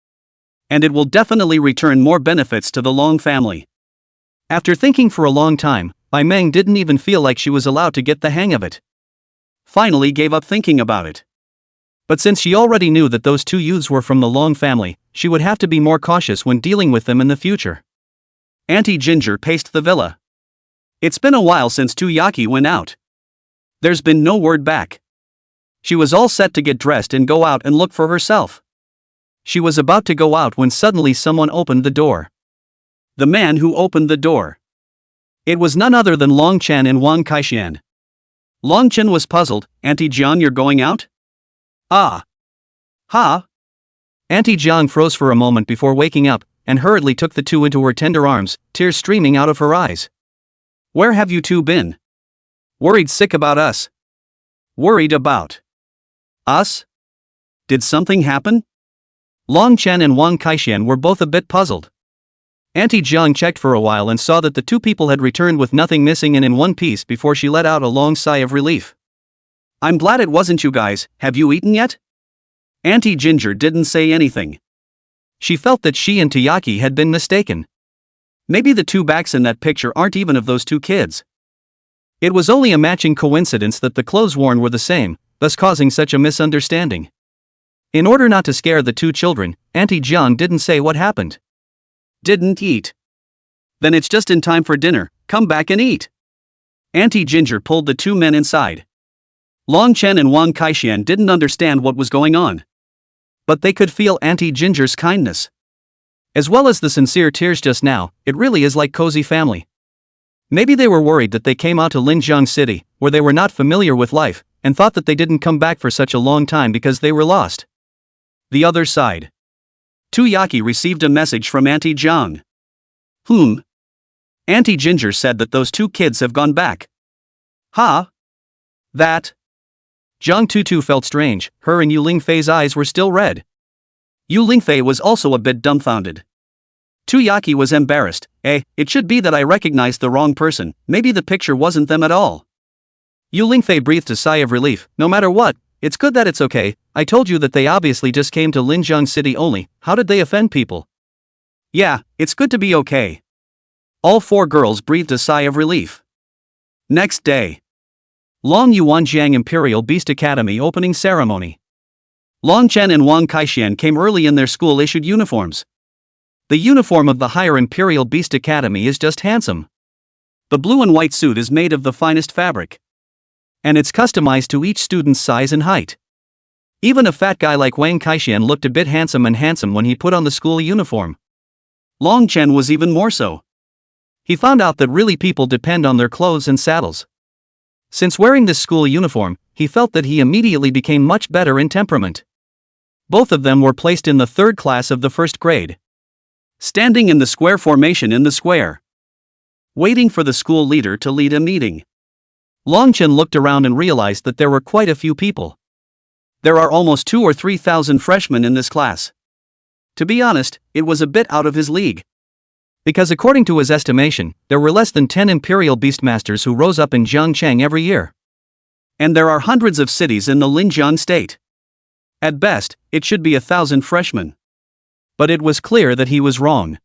S1: And it will definitely return more benefits to the Long family. After thinking for a long time, Bai Meng didn't even feel like she was allowed to get the hang of it. Finally gave up thinking about it. But since she already knew that those two youths were from the Long family, she would have to be more cautious when dealing with them in the future. Auntie Ginger paced the villa. It's been a while since Tuyaki went out. There's been no word back. She was all set to get dressed and go out and look for herself. She was about to go out when suddenly someone opened the door. The man who opened the door. It was none other than Long Chen and Wang Kaixian. Long Chen was puzzled. Auntie Jiang, you're going out? Ah. Ha? Auntie Jiang froze for a moment before waking up, and hurriedly took the two into her tender arms, tears streaming out of her eyes. Where have you two been? Worried sick about us? Worried about us? Did something happen? Long Chen and Wang Kaixian were both a bit puzzled. Auntie Jiang checked for a while and saw that the two people had returned with nothing missing and in one piece before she let out a long sigh of relief. I'm glad it wasn't you guys. Have you eaten yet? Auntie Ginger didn't say anything. She felt that she and Tuyaki had been mistaken. Maybe the two backs in that picture aren't even of those two kids. It was only a matching coincidence that the clothes worn were the same, thus causing such a misunderstanding. In order not to scare the two children, Auntie Jiang didn't say what happened. Didn't eat. Then it's just in time for dinner, come back and eat. Auntie Ginger pulled the two men inside. Long Chen and Wang Kaixian didn't understand what was going on. But they could feel Auntie Ginger's kindness. As well as the sincere tears just now, it really is like cozy family. Maybe they were worried that they came out to Linjiang City, where they were not familiar with life, and thought that they didn't come back for such a long time because they were lost. The other side. Tuyaki received a message from Auntie Jiang. Auntie Ginger said that those two kids have gone back. That? Jiang Tutu felt strange. Her and Yu Lingfei's eyes were still red. Yu Lingfei was also a bit dumbfounded. Tuyaki was embarrassed. It should be that I recognized the wrong person, maybe the picture wasn't them at all. Yu Lingfei breathed a sigh of relief. No matter what, it's good that it's okay. I told you that they obviously just came to Linjiang City only. How did they offend people? Yeah, it's good to be okay. All four girls breathed a sigh of relief. Next day. Long Yuanjiang Imperial Beast Academy opening ceremony. Long Chen and Wang Kaixian came early in their school-issued uniforms. The uniform of the higher Imperial Beast Academy is just handsome. The blue and white suit is made of the finest fabric. And it's customized to each student's size and height. Even a fat guy like Wang Kaixian looked a bit handsome when he put on the school uniform. Long Chen was even more so. He found out that really people depend on their clothes and saddles. Since wearing this school uniform, he felt that he immediately became much better in temperament. Both of them were placed in the third class of the first grade. Standing in the square formation in the square. Waiting for the school leader to lead a meeting. Long Chen looked around and realized that there were quite a few people. There are almost 2,000 or 3,000 freshmen in this class. To be honest, it was a bit out of his league. Because according to his estimation, there were less than 10 Imperial Beastmasters who rose up in Jiangcheng every year. And there are hundreds of cities in the Linjiang state. At best, it should be 1,000 freshmen. But it was clear that he was wrong.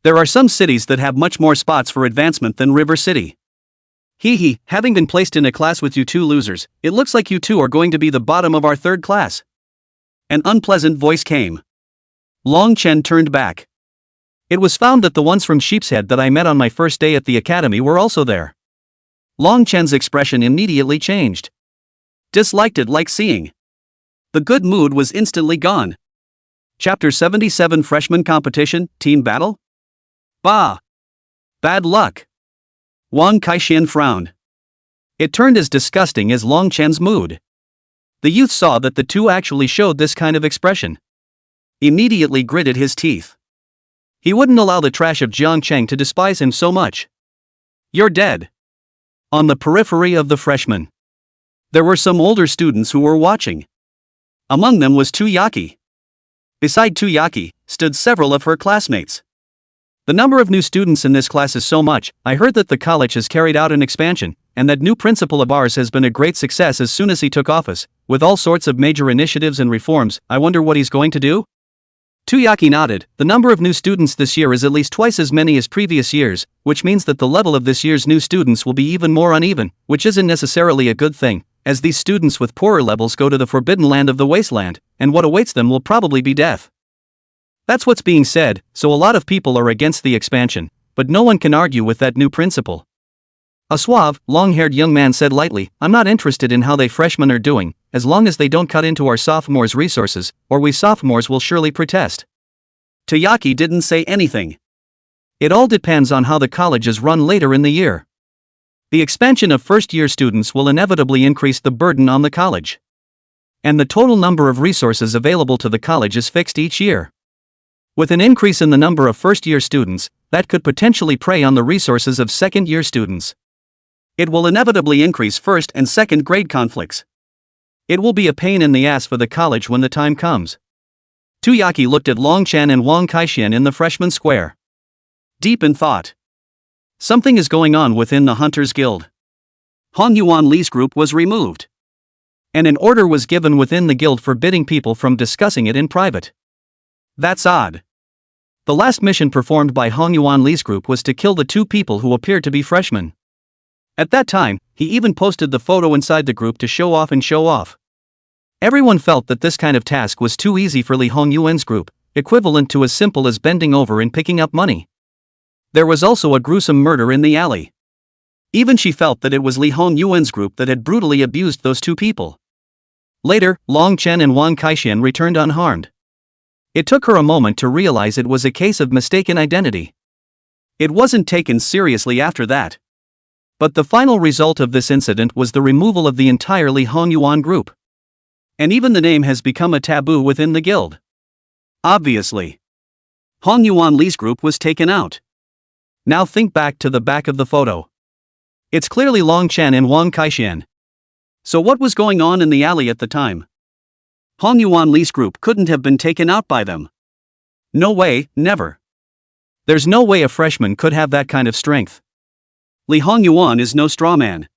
S1: There are some cities that have much more spots for advancement than River City. Having been placed in a class with you two losers, it looks like you two are going to be the bottom of our third class. An unpleasant voice came. Long Chen turned back. It was found that the ones from Sheepshead that I met on my first day at the academy were also there. Long Chen's expression immediately changed. Disliked it like seeing. The good mood was instantly gone. Chapter 77 Freshman Competition, Team Battle? Bah! Bad luck. Wang Kaixian frowned. It turned as disgusting as Long Chen's mood. The youth saw that the two actually showed this kind of expression. Immediately gritted his teeth. He wouldn't allow the trash of Jiangcheng to despise him so much. You're dead. On the periphery of the freshmen. There were some older students who were watching. Among them was Tuyaki. Beside Tuyaki, stood several of her classmates. The number of new students in this class is so much. I heard that the college has carried out an expansion, and that new principal of ours has been a great success as soon as he took office, with all sorts of major initiatives and reforms. I wonder what he's going to do? Tuyaki nodded. The number of new students this year is at least twice as many as previous years, which means that the level of this year's new students will be even more uneven, which isn't necessarily a good thing, as these students with poorer levels go to the forbidden land of the wasteland, and what awaits them will probably be death. That's what's being said, so a lot of people are against the expansion, but no one can argue with that new principal. A suave, long-haired young man said lightly, I'm not interested in how they freshmen are doing, as long as they don't cut into our sophomores' resources, or we sophomores will surely protest. Tuyaki didn't say anything. It all depends on how the college is run later in the year. The expansion of first-year students will inevitably increase the burden on the college. And the total number of resources available to the college is fixed each year. With an increase in the number of first-year students, that could potentially prey on the resources of second-year students. It will inevitably increase first and second grade conflicts. It will be a pain in the ass for the college when the time comes. Tuyaki looked at Long Chen and Wang Kaixian in the freshman square. Deep in thought. Something is going on within the Hunters Guild. Hong Yuan Li's group was removed. And an order was given within the guild forbidding people from discussing it in private. That's odd. The last mission performed by Hong Yuan Li's group was to kill the two people who appeared to be freshmen. At that time, he even posted the photo inside the group to show off. Everyone felt that this kind of task was too easy for Li Hongyuan's group, equivalent to as simple as bending over and picking up money. There was also a gruesome murder in the alley. Even she felt that it was Li Hongyuan's group that had brutally abused those two people. Later, Long Chen and Wang Kaixian returned unharmed. It took her a moment to realize it was a case of mistaken identity. It wasn't taken seriously after that. But the final result of this incident was the removal of the entire Li Hongyuan group. And even the name has become a taboo within the guild. Obviously. Hong Yuan Li's group was taken out. Now think back to the back of the photo. It's clearly Long Chen and Wang Kaixian. So what was going on in the alley at the time? Hong Yuan Li's group couldn't have been taken out by them. No way, never. There's no way a freshman could have that kind of strength. Li Hongyuan is no straw man.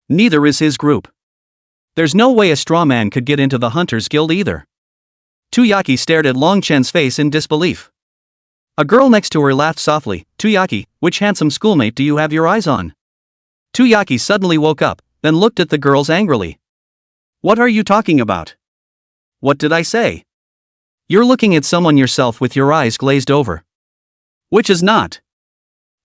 S1: Neither is his group. There's no way a straw man could get into the Hunters Guild either. Tuyaki stared at Long Chen's face in disbelief. A girl next to her laughed softly. Tuyaki, which handsome schoolmate do you have your eyes on? Tuyaki suddenly woke up, then looked at the girls angrily. What are you talking about? What did I say? You're looking at someone yourself with your eyes glazed over. Which is not.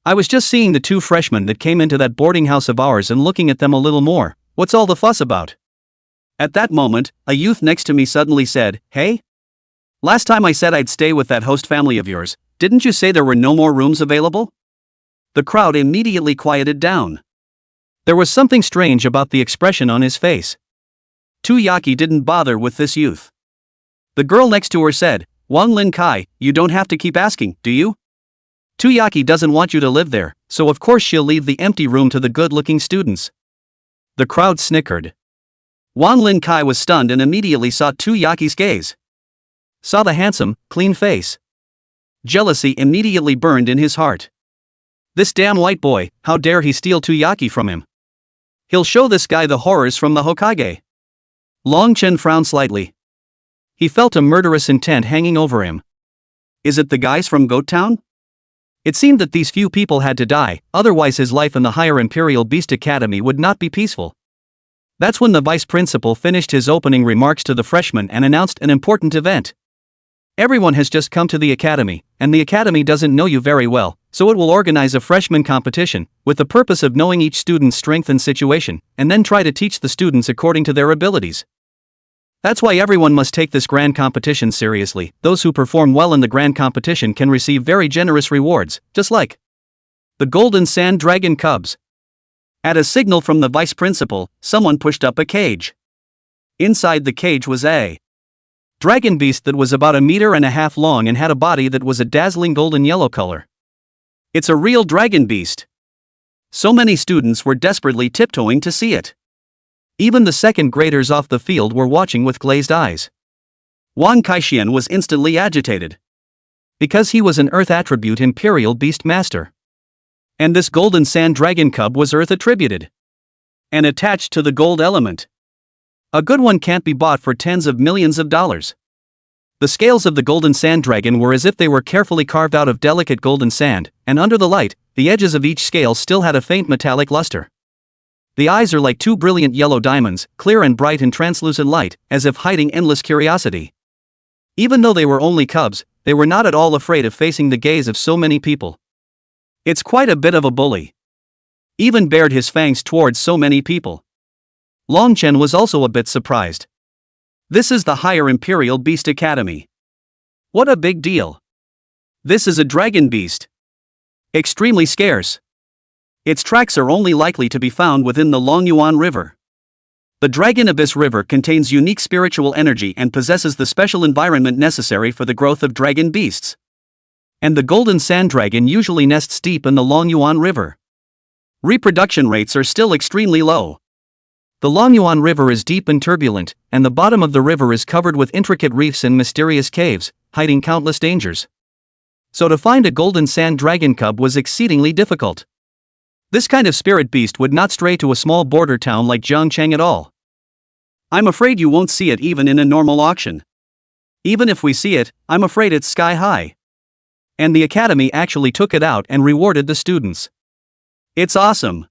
S1: I was just seeing the 2 freshmen that came into that boarding house of ours and looking at them a little more. What's all the fuss about? At that moment, a youth next to me suddenly said, Hey? Last time I said I'd stay with that host family of yours, didn't you say there were no more rooms available? The crowd immediately quieted down. There was something strange about the expression on his face. Tuyaki didn't bother with this youth. The girl next to her said, Wang Lin Kai, you don't have to keep asking, do you? Tuyaki doesn't want you to live there, so of course she'll leave the empty room to the good-looking students. The crowd snickered. Wang Lin Kai was stunned and immediately saw Tuyaki's gaze. Saw the handsome, clean face. Jealousy immediately burned in his heart. This damn white boy, how dare he steal Tuyaki from him? He'll show this guy the horrors from the Hokage. Long Chen frowned slightly. He felt a murderous intent hanging over him. Is it the guys from Goat Town? It seemed that these few people had to die, otherwise his life in the higher Imperial Beast Academy would not be peaceful. That's when the vice principal finished his opening remarks to the freshmen and announced an important event. Everyone has just come to the academy, and the academy doesn't know you very well, so it will organize a freshman competition, with the purpose of knowing each student's strength and situation, and then try to teach the students according to their abilities. That's why everyone must take this grand competition seriously. Those who perform well in the grand competition can receive very generous rewards, just like the Golden Sand Dragon Cubs. At a signal from the vice principal, someone pushed up a cage. Inside the cage was a dragon beast that was about 1.5 meters long and had a body that was a dazzling golden yellow color. It's a real dragon beast. So many students were desperately tiptoeing to see it. Even the second graders off the field were watching with glazed eyes. Wang Kaixian was instantly agitated. Because he was an Earth attribute Imperial Beast Master. And this Golden Sand Dragon Cub was Earth attributed. And attached to the gold element. A good one can't be bought for tens of millions of dollars. The scales of the Golden Sand Dragon were as if they were carefully carved out of delicate golden sand, and under the light, the edges of each scale still had a faint metallic luster. The eyes are like 2 brilliant yellow diamonds, clear and bright in translucent light, as if hiding endless curiosity. Even though they were only cubs, they were not at all afraid of facing the gaze of so many people. It's quite a bit of a bully. Even bared his fangs towards so many people. Long Chen was also a bit surprised. This is the Higher Imperial Beast Academy. What a big deal. This is a dragon beast. Extremely scarce. Its tracks are only likely to be found within the Longyuan River. The Dragon Abyss River contains unique spiritual energy and possesses the special environment necessary for the growth of dragon beasts. And the Golden Sand Dragon usually nests deep in the Longyuan River. Reproduction rates are still extremely low. The Longyuan River is deep and turbulent, and the bottom of the river is covered with intricate reefs and mysterious caves, hiding countless dangers. So to find a Golden Sand Dragon Cub was exceedingly difficult. This kind of spirit beast would not stray to a small border town like Zhangcheng at all. I'm afraid you won't see it even in a normal auction. Even if we see it, I'm afraid it's sky high. And the academy actually took it out and rewarded the students. It's awesome.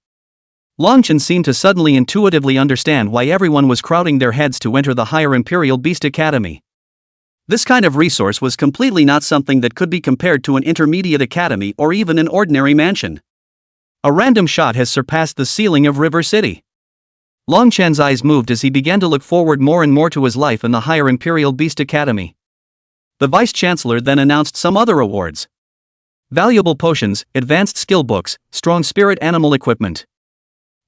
S1: Longchen seemed to suddenly intuitively understand why everyone was crowding their heads to enter the Higher Imperial Beast Academy. This kind of resource was completely not something that could be compared to an intermediate academy or even an ordinary mansion. A random shot has surpassed the ceiling of River City. Long Chen's eyes moved as he began to look forward more and more to his life in the Higher Imperial Beast Academy. The Vice-Chancellor then announced some other awards. Valuable potions, advanced skill books, strong spirit animal equipment.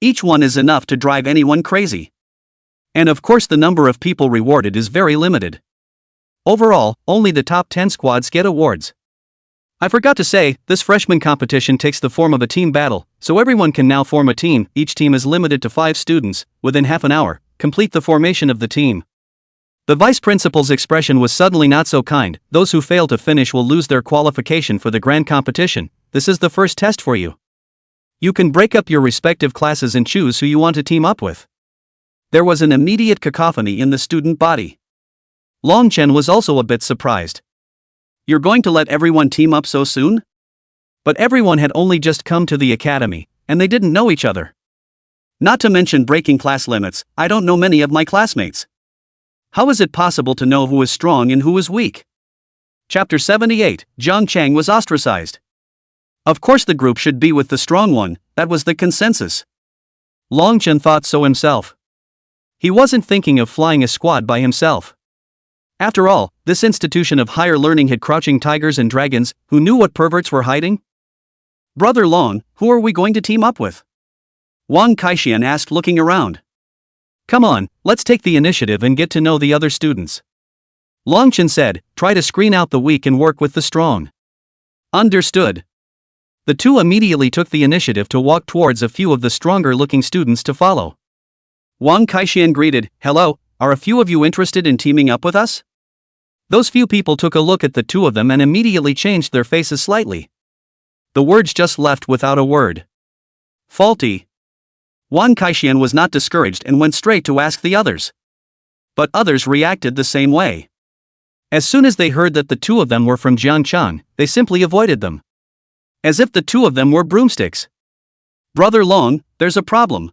S1: Each one is enough to drive anyone crazy. And of course the number of people rewarded is very limited. Overall, only the top 10 squads get awards. I forgot to say, this freshman competition takes the form of a team battle, so everyone can now form a team. Each team is limited to 5 students. Within half an hour, complete the formation of the team. The vice principal's expression was suddenly not so kind. Those who fail to finish will lose their qualification for the grand competition. This is the first test for you. You can break up your respective classes and choose who you want to team up with. There was an immediate cacophony in the student body. Long Chen was also a bit surprised. You're going to let everyone team up so soon? But everyone had only just come to the academy, and they didn't know each other. Not to mention breaking class limits, I don't know many of my classmates. How is it possible to know who is strong and who is weak? Chapter 78, Jiang Chang was ostracized. Of course the group should be with the strong one, that was the consensus. Long Chen thought so himself. He wasn't thinking of flying a squad by himself. After all, this institution of higher learning had crouching tigers and dragons, who knew what perverts were hiding? Brother Long, who are we going to team up with? Wang Kaixian asked, looking around. Come on, let's take the initiative and get to know the other students. Long Chen said, try to screen out the weak and work with the strong. Understood. The two immediately took the initiative to walk towards a few of the stronger-looking students to follow. Wang Kaixian greeted, hello, are a few of you interested in teaming up with us? Those few people took a look at the two of them and immediately changed their faces slightly. The words just left without a word. Faulty. Wang Kaixian was not discouraged and went straight to ask the others. But others reacted the same way. As soon as they heard that the two of them were from Jiangchang, they simply avoided them. As if the two of them were broomsticks. Brother Long, there's a problem.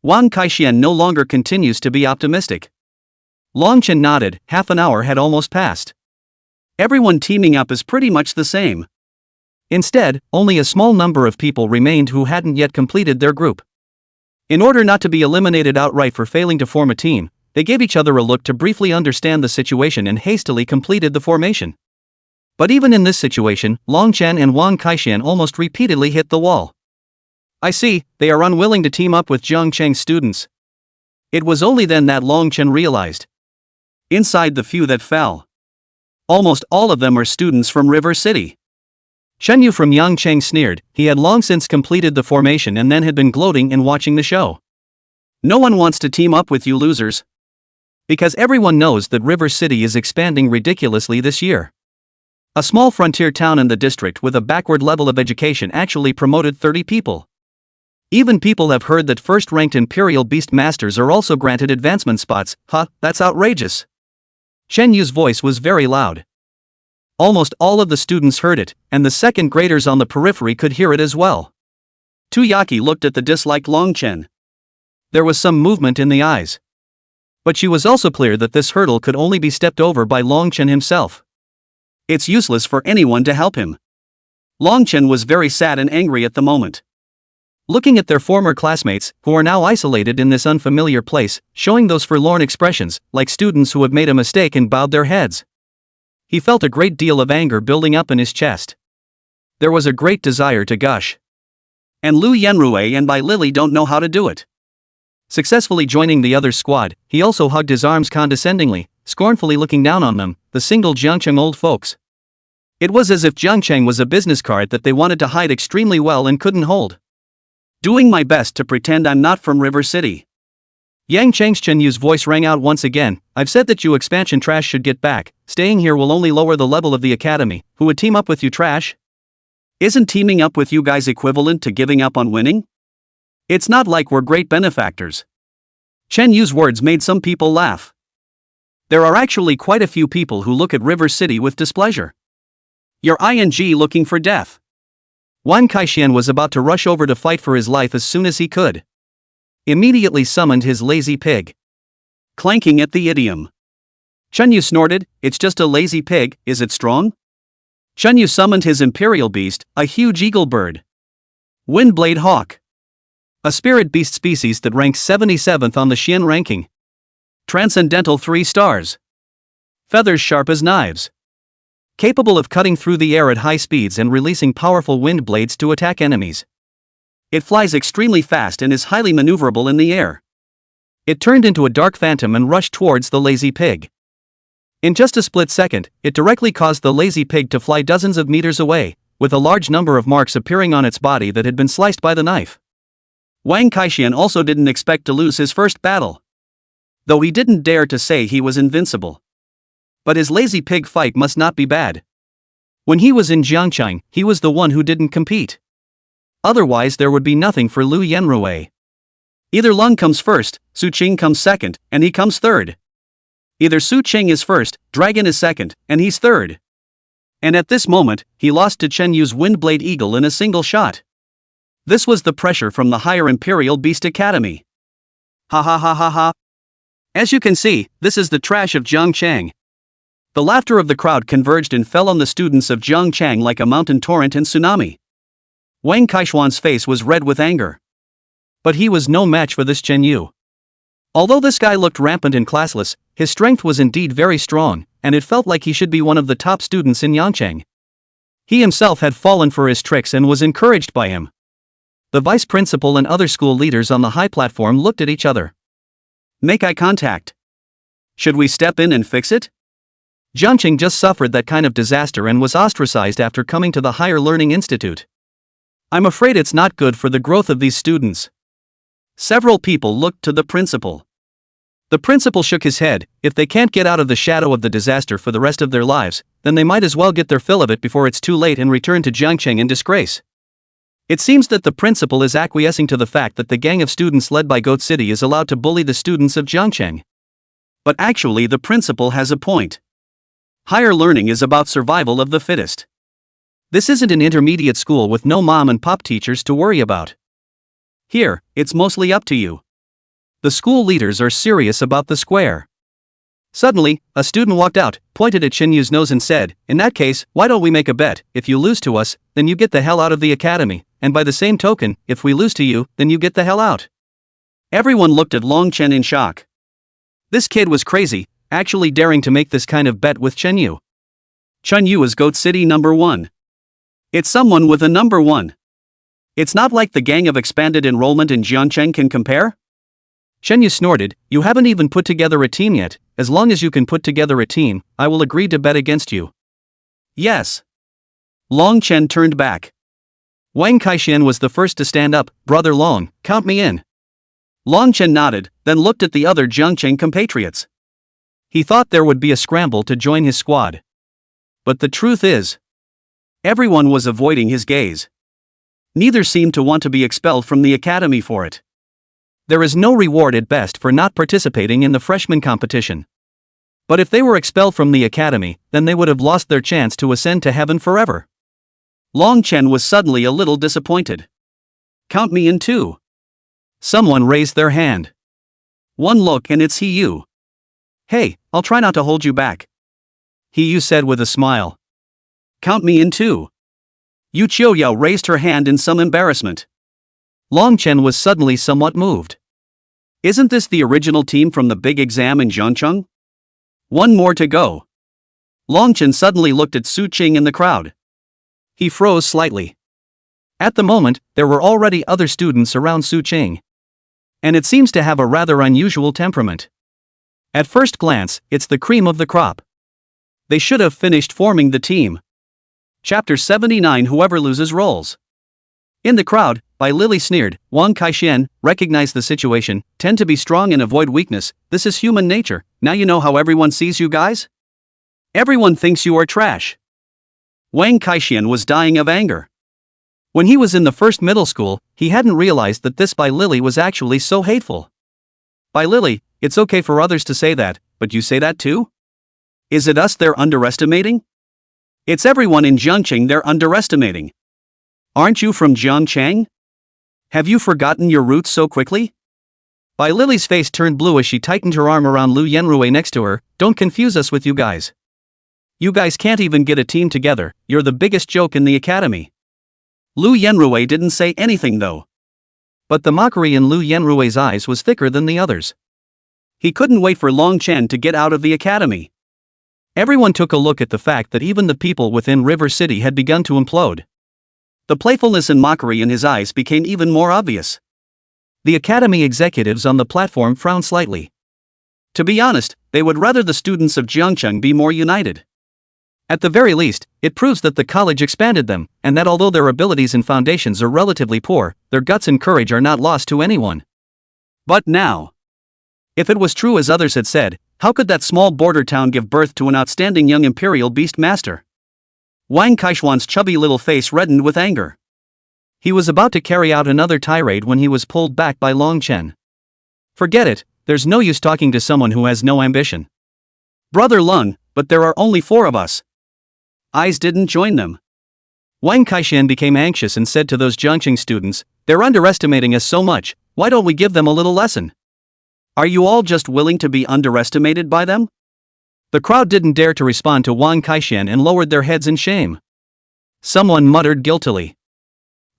S1: Wang Kaixian no longer continues to be optimistic. Long Chen nodded, half an hour had almost passed. Everyone teaming up is pretty much the same. Instead, only a small number of people remained who hadn't yet completed their group. In order not to be eliminated outright for failing to form a team, they gave each other a look to briefly understand the situation and hastily completed the formation. But even in this situation, Long Chen and Wang Kaixian almost repeatedly hit the wall. I see, they are unwilling to team up with Jiang Cheng's students. It was only then that Long Chen realized. Inside the few that fell, almost all of them are students from River City. Chen Yu from Yangcheng sneered, he had long since completed the formation and then had been gloating and watching the show. No one wants to team up with you losers. Because everyone knows that River City is expanding ridiculously this year. A small frontier town in the district with a backward level of education actually promoted 30 people. Even people have heard that first-ranked Imperial Beast Masters are also granted advancement spots. That's outrageous. Chen Yu's voice was very loud. Almost all of the students heard it, and the second graders on the periphery could hear it as well. Tuyaki looked at the disliked Long Chen. There was some movement in the eyes. But she was also clear that this hurdle could only be stepped over by Long Chen himself. It's useless for anyone to help him. Long Chen was very sad and angry at the moment. Looking at their former classmates, who are now isolated in this unfamiliar place, showing those forlorn expressions, like students who had made a mistake and bowed their heads. He felt a great deal of anger building up in his chest. There was a great desire to gush. And Lu Yenrui and Bai Lily don't know how to do it. Successfully joining the other squad, he also hugged his arms condescendingly, scornfully looking down on them, the single Jiangcheng old folks. It was as if Jiangcheng was a business card that they wanted to hide extremely well and couldn't hold. Doing my best to pretend I'm not from River City. Yang Cheng's Chen Yu's voice rang out once again, I've said that you expansion trash should get back, staying here will only lower the level of the academy, who would team up with you trash? Isn't teaming up with you guys equivalent to giving up on winning? It's not like we're great benefactors. Chen Yu's words made some people laugh. There are actually quite a few people who look at River City with displeasure. You're looking for death. Wang Kaixian was about to rush over to fight for his life as soon as he could. Immediately summoned his lazy pig. Clanking at the idiom. Chen Yu snorted, it's just a lazy pig, is it strong? Chen Yu summoned his imperial beast, a huge eagle bird. Windblade hawk. A spirit beast species that ranks 77th on the Xian ranking. Transcendental 3 stars. Feathers sharp as knives. Capable of cutting through the air at high speeds and releasing powerful wind blades to attack enemies. It flies extremely fast and is highly maneuverable in the air. It turned into a dark phantom and rushed towards the lazy pig. In just a split second, it directly caused the lazy pig to fly dozens of meters away, with a large number of marks appearing on its body that had been sliced by the knife. Wang Kaixian also didn't expect to lose his first battle. Though he didn't dare to say he was invincible. But his lazy pig fight must not be bad. When he was in Jiangcheng, he was the one who didn't compete. Otherwise there would be nothing for Lu Yenrui. Either Lung comes first, Su Qing comes second, and he comes third. Either Su Qing is first, Dragon is second, and he's third. And at this moment, he lost to Chen Yu's Windblade Eagle in a single shot. This was the pressure from the higher Imperial Beast Academy. Ha ha ha ha ha. As you can see, this is the trash of Jiangchang. The laughter of the crowd converged and fell on the students of Jiangchang like a mountain torrent and tsunami. Wang Kaishuan's face was red with anger. But he was no match for this Chen Yu. Although this guy looked rampant and classless, his strength was indeed very strong, and it felt like he should be one of the top students in Yangchang. He himself had fallen for his tricks and was encouraged by him. The vice principal and other school leaders on the high platform looked at each other. Make eye contact. Should we step in and fix it? Jiangcheng just suffered that kind of disaster and was ostracized after coming to the Higher Learning Institute. I'm afraid it's not good for the growth of these students. Several people looked to the principal. The principal shook his head. If they can't get out of the shadow of the disaster for the rest of their lives, then they might as well get their fill of it before it's too late and return to Jiangcheng in disgrace. It seems that the principal is acquiescing to the fact that the gang of students led by Goat City is allowed to bully the students of Jiangcheng. But actually the principal has a point. Higher learning is about survival of the fittest. This isn't an intermediate school with no mom and pop teachers to worry about. Here, it's mostly up to you. The school leaders are serious about the square. Suddenly, a student walked out, pointed at Chen Yu's nose and said, "In that case, why don't we make a bet? If you lose to us, then you get the hell out of the academy, and by the same token, if we lose to you, then you get the hell out." Everyone looked at Long Chen in shock. This kid was crazy, actually daring to make this kind of bet with Chen Yu. Chen Yu is Goat City number 1. It's someone with a number 1. It's not like the gang of expanded enrollment in Jiangcheng can compare? Chen Yu snorted, "You haven't even put together a team yet. As long as you can put together a team, I will agree to bet against you." Yes. Long Chen turned back. Wang Kaishan was the first to stand up. "Brother Long, count me in." Long Chen nodded, then looked at the other Jiangcheng compatriots. He thought there would be a scramble to join his squad. But the truth is, everyone was avoiding his gaze. Neither seemed to want to be expelled from the academy for it. There is no reward at best for not participating in the freshman competition. But if they were expelled from the academy, then they would have lost their chance to ascend to heaven forever. Long Chen was suddenly a little disappointed. "Count me in too." Someone raised their hand. One look and it's He Yu. "Hey, I'll try not to hold you back," He Yu said with a smile. "Count me in too." Yu Qiuyao raised her hand in some embarrassment. Long Chen was suddenly somewhat moved. Isn't this the original team from the big exam in Jiangcheng? One more to go. Long Chen suddenly looked at Su Qing in the crowd. He froze slightly. At the moment, there were already other students around Su Qing. And it seems to have a rather unusual temperament. At first glance, it's the cream of the crop. They should have finished forming the team. Chapter 79 Whoever loses rolls. In the crowd, Bai Lily sneered, "Wang Kaishan, recognize the situation, tend to be strong and avoid weakness, this is human nature, now you know how everyone sees you guys? Everyone thinks you are trash." Wang Kaishan was dying of anger. When he was in the first middle school, he hadn't realized that this Bai Lily was actually so hateful. "Bai Lily, it's okay for others to say that, but you say that too? Is it us they're underestimating? It's everyone in Jiangcheng they're underestimating. Aren't you from Jiangcheng? Have you forgotten your roots so quickly?" Bai Lily's face turned blue as she tightened her arm around Lu Yenrui next to her. "Don't confuse us with you guys. You guys can't even get a team together, you're the biggest joke in the academy." Lu Yenrui didn't say anything though. But the mockery in Lu Yenrui's eyes was thicker than the others. He couldn't wait for Long Chen to get out of the academy. Everyone took a look at the fact that even the people within River City had begun to implode. The playfulness and mockery in his eyes became even more obvious. The academy executives on the platform frowned slightly. To be honest, they would rather the students of Jiangcheng be more united. At the very least, it proves that the college expanded them, and that although their abilities and foundations are relatively poor, their guts and courage are not lost to anyone. But now, if it was true as others had said, how could that small border town give birth to an outstanding young imperial beast master? Wang Kaishuan's chubby little face reddened with anger. He was about to carry out another tirade when he was pulled back by Long Chen. "Forget it, there's no use talking to someone who has no ambition. Brother Lung, but there are only 4 of us. Eyes didn't join them. Wang Kaixian became anxious and said to those Jiangqing students, "They're underestimating us so much, why don't we give them a little lesson? Are you all just willing to be underestimated by them?" The crowd didn't dare to respond to Wang Kaixian and lowered their heads in shame. Someone muttered guiltily,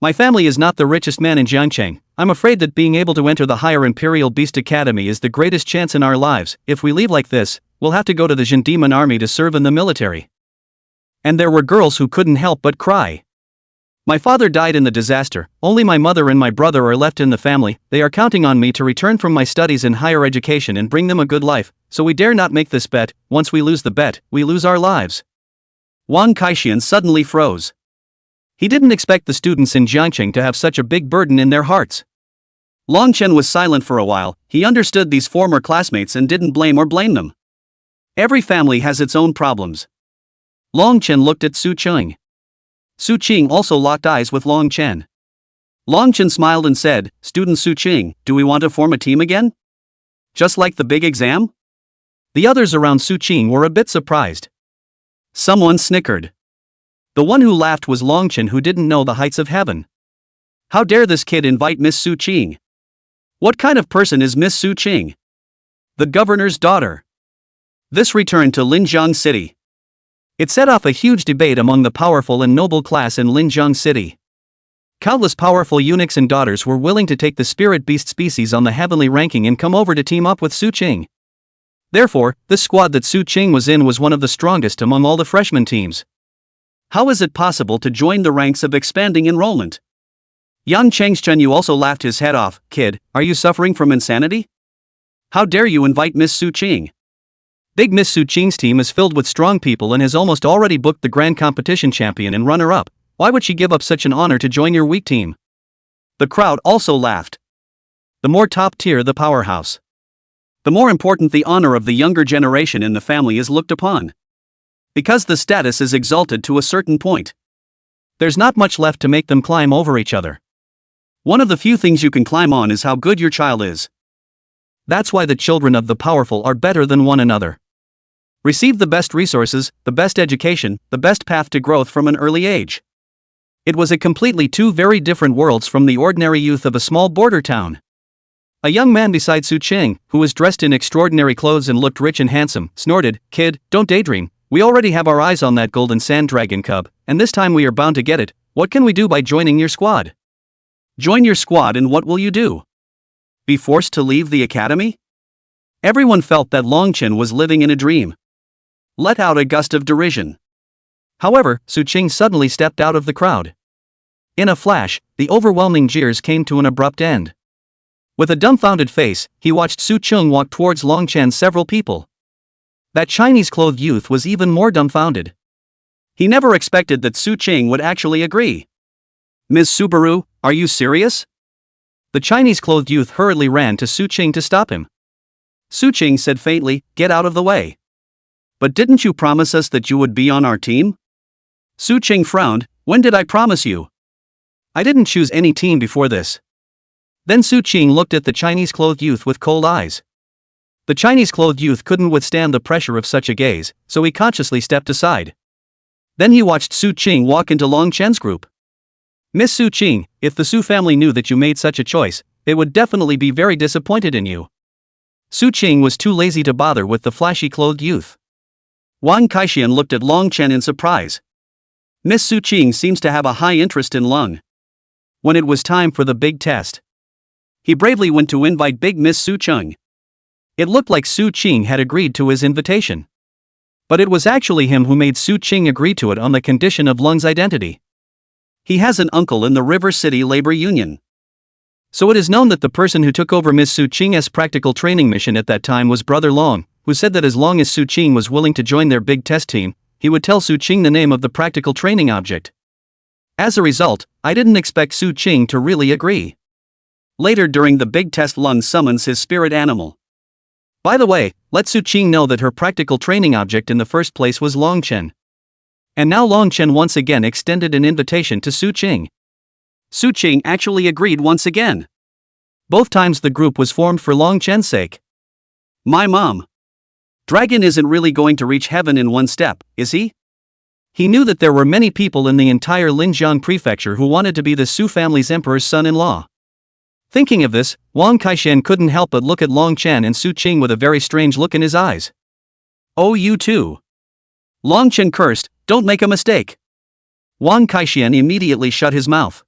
S1: "My family is not the richest man in Jiangqing. I'm afraid that being able to enter the higher Imperial Beast Academy is the greatest chance in our lives. If we leave like this, we'll have to go to the Jin Demon Army to serve in the military." And there were girls who couldn't help but cry. "My father died in the disaster, only my mother and my brother are left in the family. They are counting on me to return from my studies in higher education and bring them a good life, so we dare not make this bet. Once we lose the bet, we lose our lives." Wang Kaixian suddenly froze. He didn't expect the students in Jiangqing to have such a big burden in their hearts. Long Chen was silent for a while. He understood these former classmates and didn't blame them. Every family has its own problems. Long Chen looked at Su Qing. Su Qing also locked eyes with Long Chen. Long Chen smiled and said, "Student Su Qing, do we want to form a team again? Just like the big exam?" The others around Su Qing were a bit surprised. Someone snickered. The one who laughed was Long Chen, who didn't know the heights of heaven. How dare this kid invite Miss Su Qing? What kind of person is Miss Su Qing? The governor's daughter. This returned to Linjiang City. It set off a huge debate among the powerful and noble class in Linjiang City. Countless powerful eunuchs and daughters were willing to take the spirit beast species on the heavenly ranking and come over to team up with Su Qing. Therefore, this squad that Su Qing was in was one of the strongest among all the freshman teams. How is it possible to join the ranks of expanding enrollment? Yang Chengshchenyu also laughed his head off. "Kid, are you suffering from insanity? How dare you invite Miss Su Qing? Big Miss Su Qing's team is filled with strong people and has almost already booked the grand competition champion and runner-up. Why would she give up such an honor to join your weak team?" The crowd also laughed. The more top tier the powerhouse, the more important the honor of the younger generation in the family is looked upon. Because the status is exalted to a certain point, there's not much left to make them climb over each other. One of the few things you can climb on is how good your child is. That's why the children of the powerful are better than one another. Receive the best resources, the best education, the best path to growth from an early age. It was a completely two very different worlds from the ordinary youth of a small border town. A young man beside Su Qing, who was dressed in extraordinary clothes and looked rich and handsome, snorted, "Kid, don't daydream. We already have our eyes on that golden sand dragon cub, and this time we are bound to get it. What can we do by joining your squad?" Join your squad, and what will you do? Be forced to leave the academy? Everyone felt that Long Chen was living in a dream. Let out a gust of derision. However, Su Qing suddenly stepped out of the crowd. In a flash, the overwhelming jeers came to an abrupt end. With a dumbfounded face, he watched Su Qing walk towards Long Chen. Several people. That Chinese-clothed youth was even more dumbfounded. He never expected that Su Qing would actually agree. "Ms. Subaru, are you serious?" The Chinese-clothed youth hurriedly ran to Su Qing to stop him. Su Qing said faintly, "Get out of the way." "But didn't you promise us that you would be on our team?" Su Qing frowned. "When did I promise you? I didn't choose any team before this." Then Su Qing looked at the Chinese-clothed youth with cold eyes. The Chinese-clothed youth couldn't withstand the pressure of such a gaze, so he consciously stepped aside. Then he watched Su Qing walk into Long Chen's group. "Miss Su Qing, if the Su family knew that you made such a choice, they would definitely be very disappointed in you." Su Qing was too lazy to bother with the flashy-clothed youth. Wang Kaixian looked at Long Chen in surprise. Miss Su Qing seems to have a high interest in Lung. When it was time for the big test, he bravely went to invite big Miss Su Qing. It looked like Su Qing had agreed to his invitation. But it was actually him who made Su Qing agree to it on the condition of Lung's identity. He has an uncle in the River City Labor Union. So it is known that the person who took over Miss Su Qing's practical training mission at that time was Brother Long, who said that as long as Su Qing was willing to join their big test team, he would tell Su Qing the name of the practical training object. As a result, I didn't expect Su Qing to really agree. Later during the big test, Lung summons his spirit animal. By the way, let Su Qing know that her practical training object in the first place was Long Chen. And now Long Chen once again extended an invitation to Su Qing. Su Qing actually agreed once again. Both times the group was formed for Long Chen's sake. "My mom. Dragon isn't really going to reach heaven in one step, is he?" He knew that there were many people in the entire Linjiang prefecture who wanted to be the Su family's emperor's son-in-law. Thinking of this, Wang Kaishan couldn't help but look at Long Chen and Su Qing with a very strange look in his eyes. "Oh, you too?" Long Chen cursed, "Don't make a mistake." Wang Kaishan immediately shut his mouth.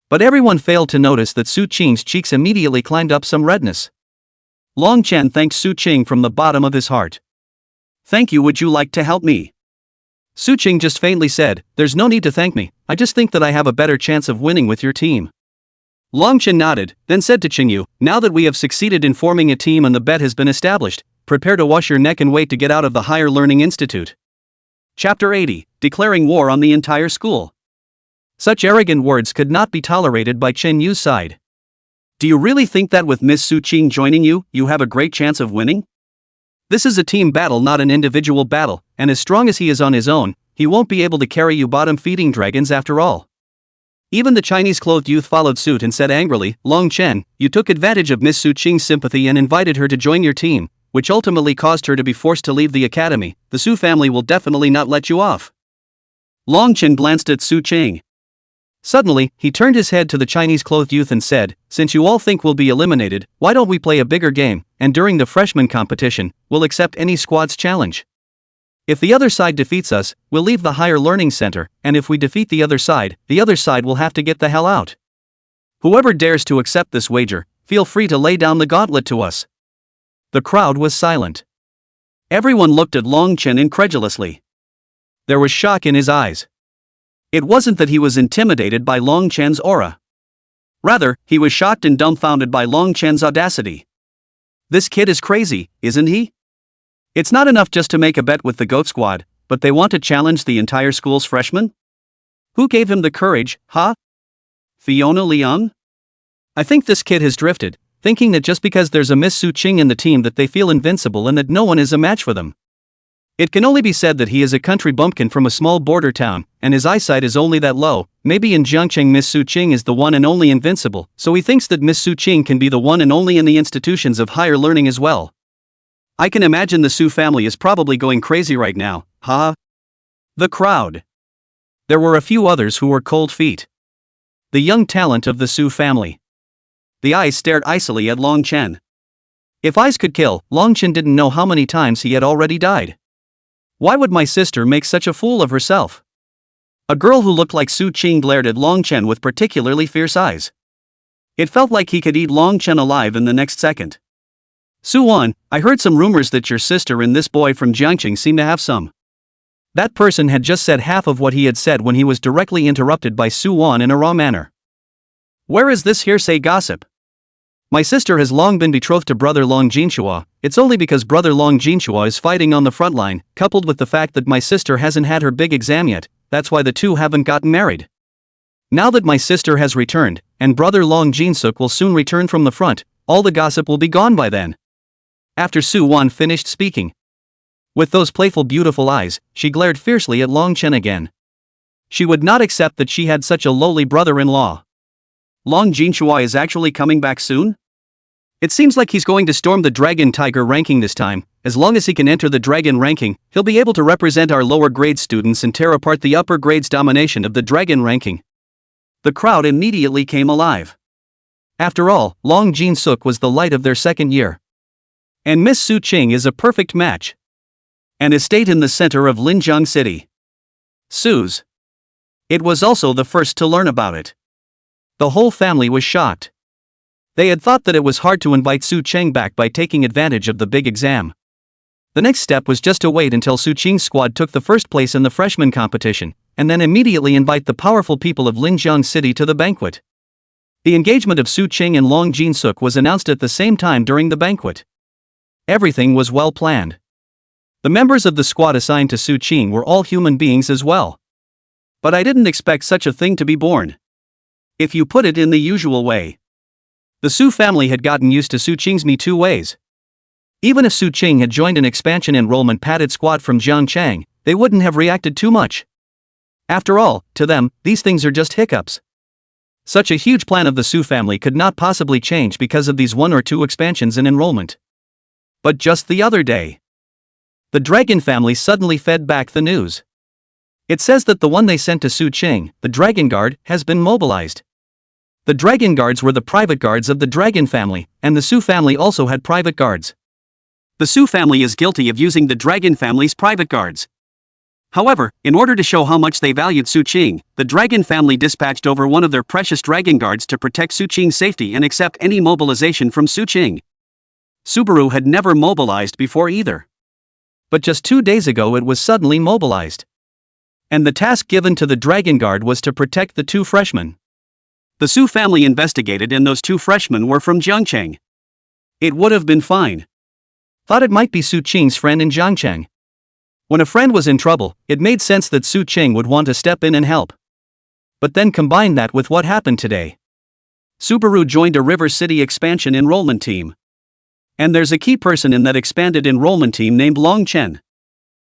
S1: But everyone failed to notice that Su Qing's cheeks immediately climbed up some redness. Long Chen thanked Su Qing from the bottom of his heart. "Thank you, would you like to help me?" Su Qing just faintly said, "There's no need to thank me, I just think that I have a better chance of winning with your team." Long Chen nodded, then said to Qingyu, "Now that we have succeeded in forming a team and the bet has been established, prepare to wash your neck and wait to get out of the Higher Learning Institute. Chapter 80, Declaring War on the Entire School. Such arrogant words could not be tolerated by Chen Yu's side. "Do you really think that with Miss Su Qing joining you, you have a great chance of winning? This is a team battle, not an individual battle, and as strong as he is on his own, he won't be able to carry you bottom-feeding dragons after all." Even the Chinese-clothed youth followed suit and said angrily, "Long Chen, you took advantage of Miss Su Qing's sympathy and invited her to join your team, which ultimately caused her to be forced to leave the academy. The Su family will definitely not let you off." Long Chen glanced at Su Qing. Suddenly, he turned his head to the Chinese-clothed youth and said, "Since you all think we'll be eliminated, why don't we play a bigger game, and during the freshman competition, we'll accept any squad's challenge. If the other side defeats us, we'll leave the Higher Learning Center, and if we defeat the other side will have to get the hell out. Whoever dares to accept this wager, feel free to lay down the gauntlet to us." The crowd was silent. Everyone looked at Long Chen incredulously. There was shock in his eyes. It wasn't that he was intimidated by Long Chen's aura. Rather, he was shocked and dumbfounded by Long Chen's audacity. This kid is crazy, isn't he? It's not enough just to make a bet with the GOAT squad, but they want to challenge the entire school's freshmen? Who gave him the courage, huh? Fiona Liang? I think this kid has drifted, thinking that just because there's a Miss Su Qing in the team that they feel invincible and that no one is a match for them. It can only be said that he is a country bumpkin from a small border town, and his eyesight is only that low. Maybe in Jiangcheng Miss Su Qing is the one and only invincible, so he thinks that Miss Su Qing can be the one and only in the institutions of higher learning as well. I can imagine the Su family is probably going crazy right now, huh? The crowd. There were a few others who were cold feet. The young talent of the Su family. The eyes stared icily at Long Chen. If eyes could kill, Long Chen didn't know how many times he had already died. Why would my sister make such a fool of herself? A girl who looked like Su Qing glared at Long Chen with particularly fierce eyes. It felt like he could eat Long Chen alive in the next second. Su Wan, I heard some rumors that your sister and this boy from Jiangcheng seem to have some. That person had just said half of what he had said when he was directly interrupted by Su Wan in a raw manner. Where is this hearsay gossip? My sister has long been betrothed to brother Long Jinhua. It's only because brother Long Jinhua is fighting on the front line, coupled with the fact that my sister hasn't had her big exam yet, that's why the two haven't gotten married. Now that my sister has returned, and brother Long Jinsuk will soon return from the front, all the gossip will be gone by then. After Su Wan finished speaking. With those playful beautiful eyes, she glared fiercely at Long Chen again. She would not accept that she had such a lowly brother-in-law. Long Jinhua is actually coming back soon? It seems like he's going to storm the Dragon Tiger ranking this time. As long as he can enter the Dragon ranking, he'll be able to represent our lower grade students and tear apart the upper grades' domination of the Dragon ranking. The crowd immediately came alive. After all, Long Jinsuk was the light of their second year. And Miss Su Qing is a perfect match. An estate in the center of Linjiang City. Su's. It was also the first to learn about it. The whole family was shocked. They had thought that it was hard to invite Su Cheng back by taking advantage of the big exam. The next step was just to wait until Su Qing's squad took the first place in the freshman competition, and then immediately invite the powerful people of Linjiang City to the banquet. The engagement of Su Qing and Long Jinsuk was announced at the same time during the banquet. Everything was well planned. The members of the squad assigned to Su Qing were all human beings as well. But I didn't expect such a thing to be born. If you put it in the usual way. The Su family had gotten used to Su Qing's Me Too ways. Even if Su Qing had joined an expansion enrollment padded squad from Jiangcheng, they wouldn't have reacted too much. After all, to them, these things are just hiccups. Such a huge plan of the Su family could not possibly change because of these 1 or 2 expansions in enrollment. But just the other day, the Dragon family suddenly fed back the news. It says that the one they sent to Su Qing, the Dragon Guard, has been mobilized. The Dragon Guards were the private guards of the Dragon family, and the Su family also had private guards. The Su family is guilty of using the Dragon family's private guards. However, in order to show how much they valued Su Qing, the Dragon family dispatched over one of their precious Dragon Guards to protect Su Qing's safety and accept any mobilization from Su Qing. Subaru had never mobilized before either. But just 2 days ago it was suddenly mobilized. And the task given to the Dragon Guard was to protect the 2 freshmen. The Su family investigated and those 2 freshmen were from Jiangcheng. It would have been fine. Thought it might be Su Qing's friend in Jiangcheng. When a friend was in trouble, it made sense that Su Qing would want to step in and help. But then combine that with what happened today. Subaru joined a River City expansion enrollment team. And there's a key person in that expanded enrollment team named Long Chen.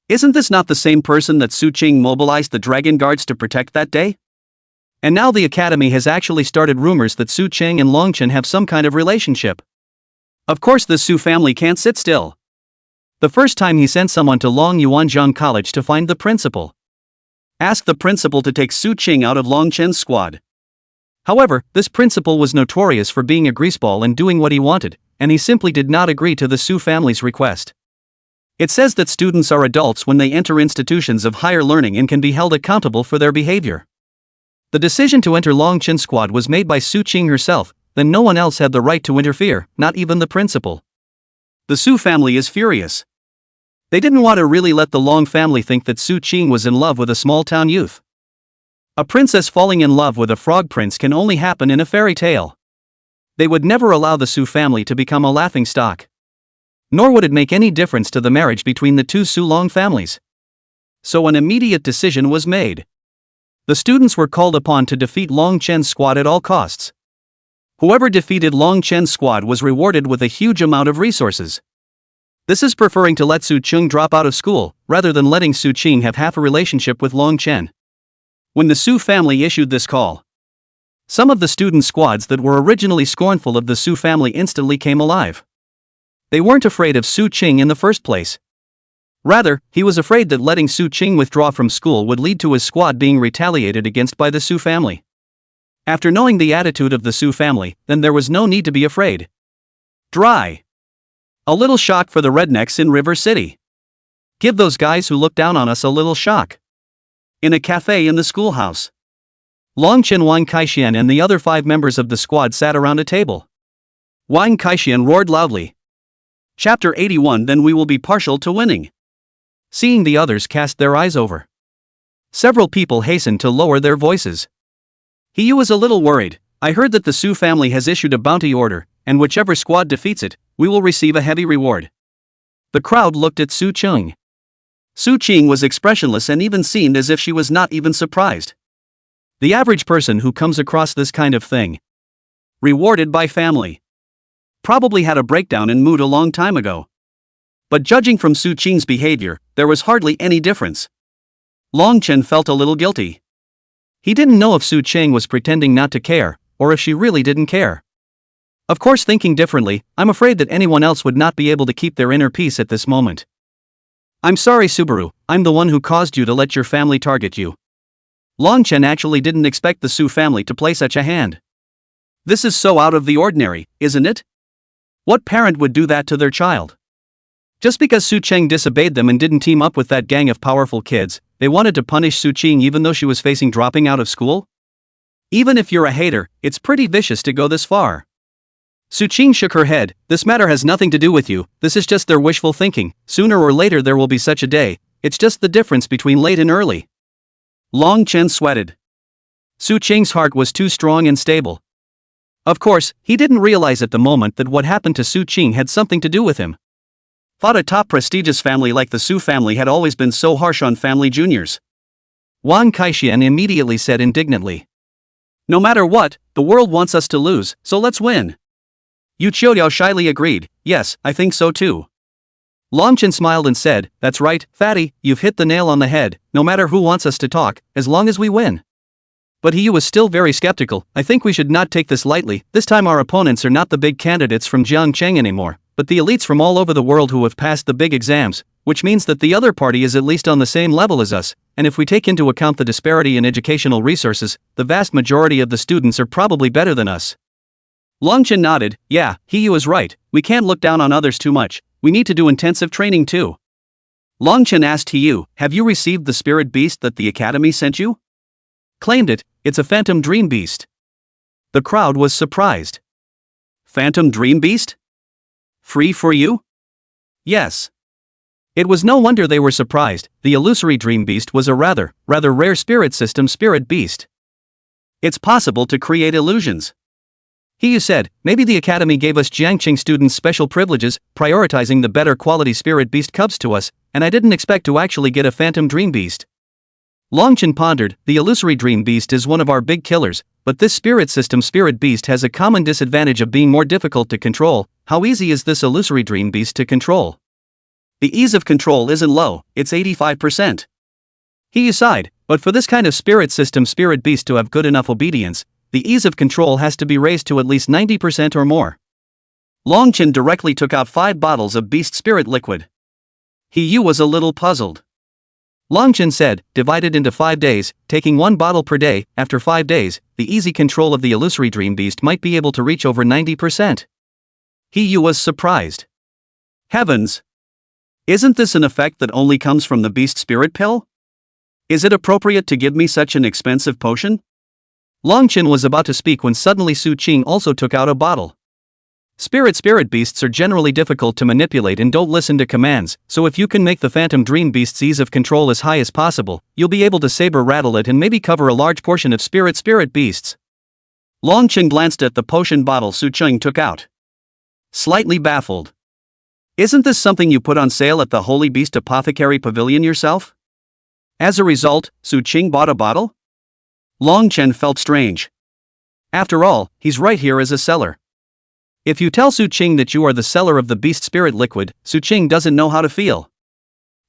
S1: Isn't this not the same person that Su Qing mobilized the Dragon Guards to protect that day? And now the academy has actually started rumors that Su Qing and Long Chen have some kind of relationship. Of course the Su family can't sit still. The first time he sent someone to Long Yuanzhang College to find the principal. Ask the principal to take Su Qing out of Long Chen's squad. However, this principal was notorious for being a greaseball and doing what he wanted, and he simply did not agree to the Su family's request. It says that students are adults when they enter institutions of higher learning and can be held accountable for their behavior. The decision to enter Long Chen's squad was made by Su Qing herself, then no one else had the right to interfere, not even the principal. The Su family is furious. They didn't want to really let the Long family think that Su Qing was in love with a small-town youth. A princess falling in love with a frog prince can only happen in a fairy tale. They would never allow the Su family to become a laughingstock. Nor would it make any difference to the marriage between the 2 Su Long families. So an immediate decision was made. The students were called upon to defeat Long Chen's squad at all costs. Whoever defeated Long Chen's squad was rewarded with a huge amount of resources. This is preferring to let Su Qing drop out of school, rather than letting Su Qing have half a relationship with Long Chen. When the Su family issued this call, some of the student squads that were originally scornful of the Su family instantly came alive. They weren't afraid of Su Qing in the first place. Rather, he was afraid that letting Su Qing withdraw from school would lead to his squad being retaliated against by the Su family. After knowing the attitude of the Su family, then there was no need to be afraid. Dry. A little shock for the rednecks in River City. Give those guys who look down on us a little shock. In a cafe in the schoolhouse, Long Chen, Wang Kaixian and the other 5 members of the squad sat around a table. Wang Kaixian roared loudly. Chapter 81. Then we will be partial to winning. Seeing the others cast their eyes over, several people hastened to lower their voices. He was a little worried. I heard that the Su family has issued a bounty order, and whichever squad defeats it, we will receive a heavy reward. The crowd looked at Su Qing. Su Qing was expressionless and even seemed as if she was not even surprised. The average person who comes across this kind of thing, rewarded by family, probably had a breakdown in mood a long time ago. But judging from Su Qing's behavior, there was hardly any difference. Long Chen felt a little guilty. He didn't know if Su Qing was pretending not to care, or if she really didn't care. Of course, thinking differently, I'm afraid that anyone else would not be able to keep their inner peace at this moment. I'm sorry, Subaru, I'm the one who caused you to let your family target you. Long Chen actually didn't expect the Su family to play such a hand. This is so out of the ordinary, isn't it? What parent would do that to their child? Just because Su Qing disobeyed them and didn't team up with that gang of powerful kids, they wanted to punish Su Qing even though she was facing dropping out of school? Even if you're a hater, it's pretty vicious to go this far. Su Qing shook her head. This matter has nothing to do with you, this is just their wishful thinking. Sooner or later there will be such a day, it's just the difference between late and early. Long Chen sweated. Su Qing's heart was too strong and stable. Of course, he didn't realize at the moment that what happened to Su Qing had something to do with him. Thought a top prestigious family like the Su family had always been so harsh on family juniors. Wang Kaixian immediately said indignantly. No matter what, the world wants us to lose, so let's win. Yu Qiuliao shyly agreed, yes, I think so too. Long Chen smiled and said, that's right, Fatty, you've hit the nail on the head, no matter who wants us to talk, as long as we win. But he was still very skeptical. I think we should not take this lightly. This time our opponents are not the big candidates from Jiangcheng anymore, but the elites from all over the world who have passed the big exams, which means that the other party is at least on the same level as us, and if we take into account the disparity in educational resources, the vast majority of the students are probably better than us. Longchen nodded. Yeah, Hiyu is right, we can't look down on others too much, we need to do intensive training too. Longchen asked Hiyu, have you received the spirit beast that the academy sent you? Claimed it, it's a phantom dream beast. The crowd was surprised. Phantom dream beast? Free for you? Yes. It was no wonder they were surprised, the illusory dream beast was a rather rare spirit system spirit beast. It's possible to create illusions. Hiyu said, maybe the academy gave us Jiangqing students special privileges, prioritizing the better quality spirit beast cubs to us, and I didn't expect to actually get a phantom dream beast. Longchen pondered, the illusory dream beast is one of our big killers, but this spirit system spirit beast has a common disadvantage of being more difficult to control. How easy is this illusory dream beast to control? The ease of control isn't low, it's 85%. He sighed, but for this kind of spirit system spirit beast to have good enough obedience, the ease of control has to be raised to at least 90% or more. Longchen directly took out 5 bottles of beast spirit liquid. Hiyu was a little puzzled. Longchen said, divided into 5 days, taking 1 bottle per day, after 5 days, the easy control of the illusory dream beast might be able to reach over 90%. Hiyu was surprised. Heavens! Isn't this an effect that only comes from the beast spirit pill? Is it appropriate to give me such an expensive potion? Longchen was about to speak when suddenly Su Qing also took out a bottle. Spirit beasts are generally difficult to manipulate and don't listen to commands, so if you can make the phantom dream beast's ease of control as high as possible, you'll be able to saber rattle it and maybe cover a large portion of spirit beasts. Longchen glanced at the potion bottle Su Qing took out. Slightly baffled. Isn't this something you put on sale at the Holy Beast Apothecary Pavilion yourself? As a result, Su Qing bought a bottle? Longchen felt strange. After all, he's right here as a seller. If you tell Su Qing that you are the seller of the beast spirit liquid, Su Qing doesn't know how to feel.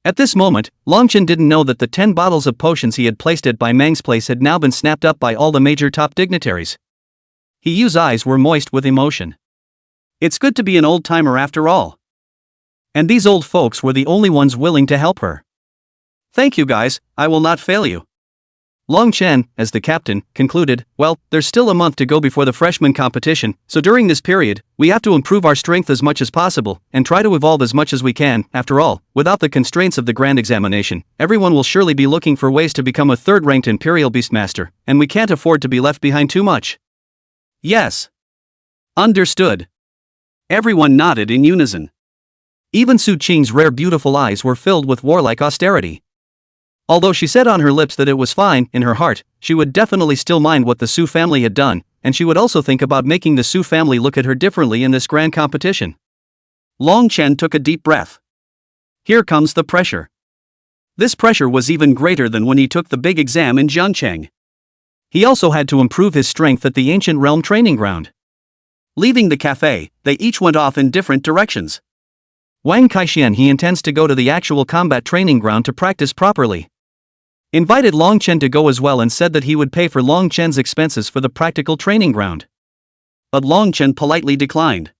S1: At this moment, Longchen didn't know that the 10 bottles of potions he had placed at Bai Meng's place had now been snapped up by all the major top dignitaries. Hiyu's eyes were moist with emotion. It's good to be an old-timer after all. And these old folks were the only ones willing to help her. Thank you guys, I will not fail you. Longchen, as the captain, concluded, well, there's still a month to go before the freshman competition, so during this period, we have to improve our strength as much as possible, and try to evolve as much as we can. After all, without the constraints of the grand examination, everyone will surely be looking for ways to become a third-ranked Imperial Beastmaster, and we can't afford to be left behind too much. Yes. Understood. Everyone nodded in unison. Even Su Qing's rare beautiful eyes were filled with warlike austerity. Although she said on her lips that it was fine, in her heart, she would definitely still mind what the Su family had done, and she would also think about making the Su family look at her differently in this grand competition. Longchen took a deep breath. Here comes the pressure. This pressure was even greater than when he took the big exam in Zhangcheng. He also had to improve his strength at the ancient realm training ground. Leaving the cafe, they each went off in different directions. Wang Kaixian he intends to go to the actual combat training ground to practice properly. Invited Longchen to go as well and said that he would pay for Longchen's expenses for the practical training ground. But Longchen politely declined.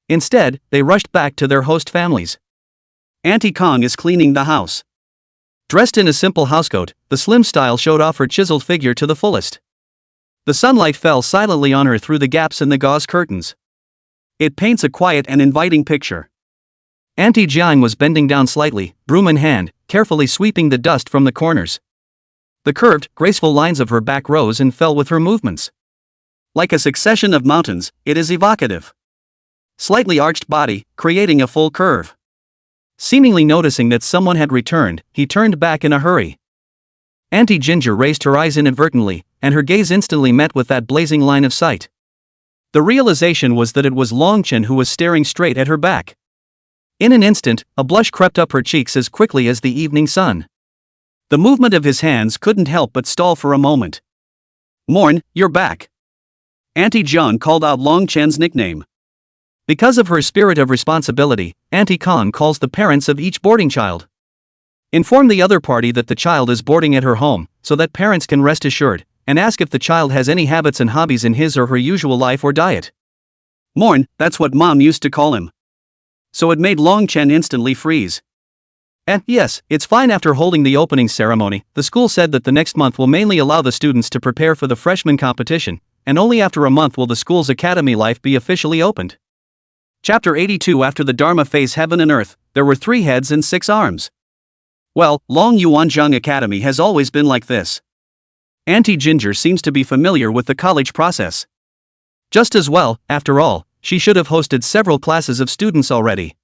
S1: Instead, they rushed back to their host families. Auntie Kong is cleaning the house. Dressed in a simple housecoat, the slim style showed off her chiseled figure to the fullest. The sunlight fell silently on her through the gaps in the gauze curtains. It paints a quiet and inviting picture. Auntie Jiang was bending down slightly, broom in hand, carefully sweeping the dust from the corners. The curved, graceful lines of her back rose and fell with her movements. Like a succession of mountains, it is evocative. Slightly arched body, creating a full curve. Seemingly noticing that someone had returned, he turned back in a hurry. Auntie Ginger raised her eyes inadvertently, and her gaze instantly met with that blazing line of sight. The realization was that it was Longchen who was staring straight at her back. In an instant, a blush crept up her cheeks as quickly as the evening sun. The movement of his hands couldn't help but stall for a moment. Morn, you're back. Auntie Jiang called out Longchen's nickname. Because of her spirit of responsibility, Auntie Kong calls the parents of each boarding child. Inform the other party that the child is boarding at her home, so that parents can rest assured, and ask if the child has any habits and hobbies in his or her usual life or diet. Morn, that's what Mom used to call him. So it made Longchen instantly freeze. Yes, it's fine. After holding the opening ceremony, the school said that the next month will mainly allow the students to prepare for the freshman competition, and only after a month will the school's academy life be officially opened. Chapter 82. After the Dharma phase, heaven and earth, there were 3 heads and 6 arms. Well, Long Yuanzhang Academy has always been like this. Auntie Ginger seems to be familiar with the college process. Just as well, after all, she should have hosted several classes of students already.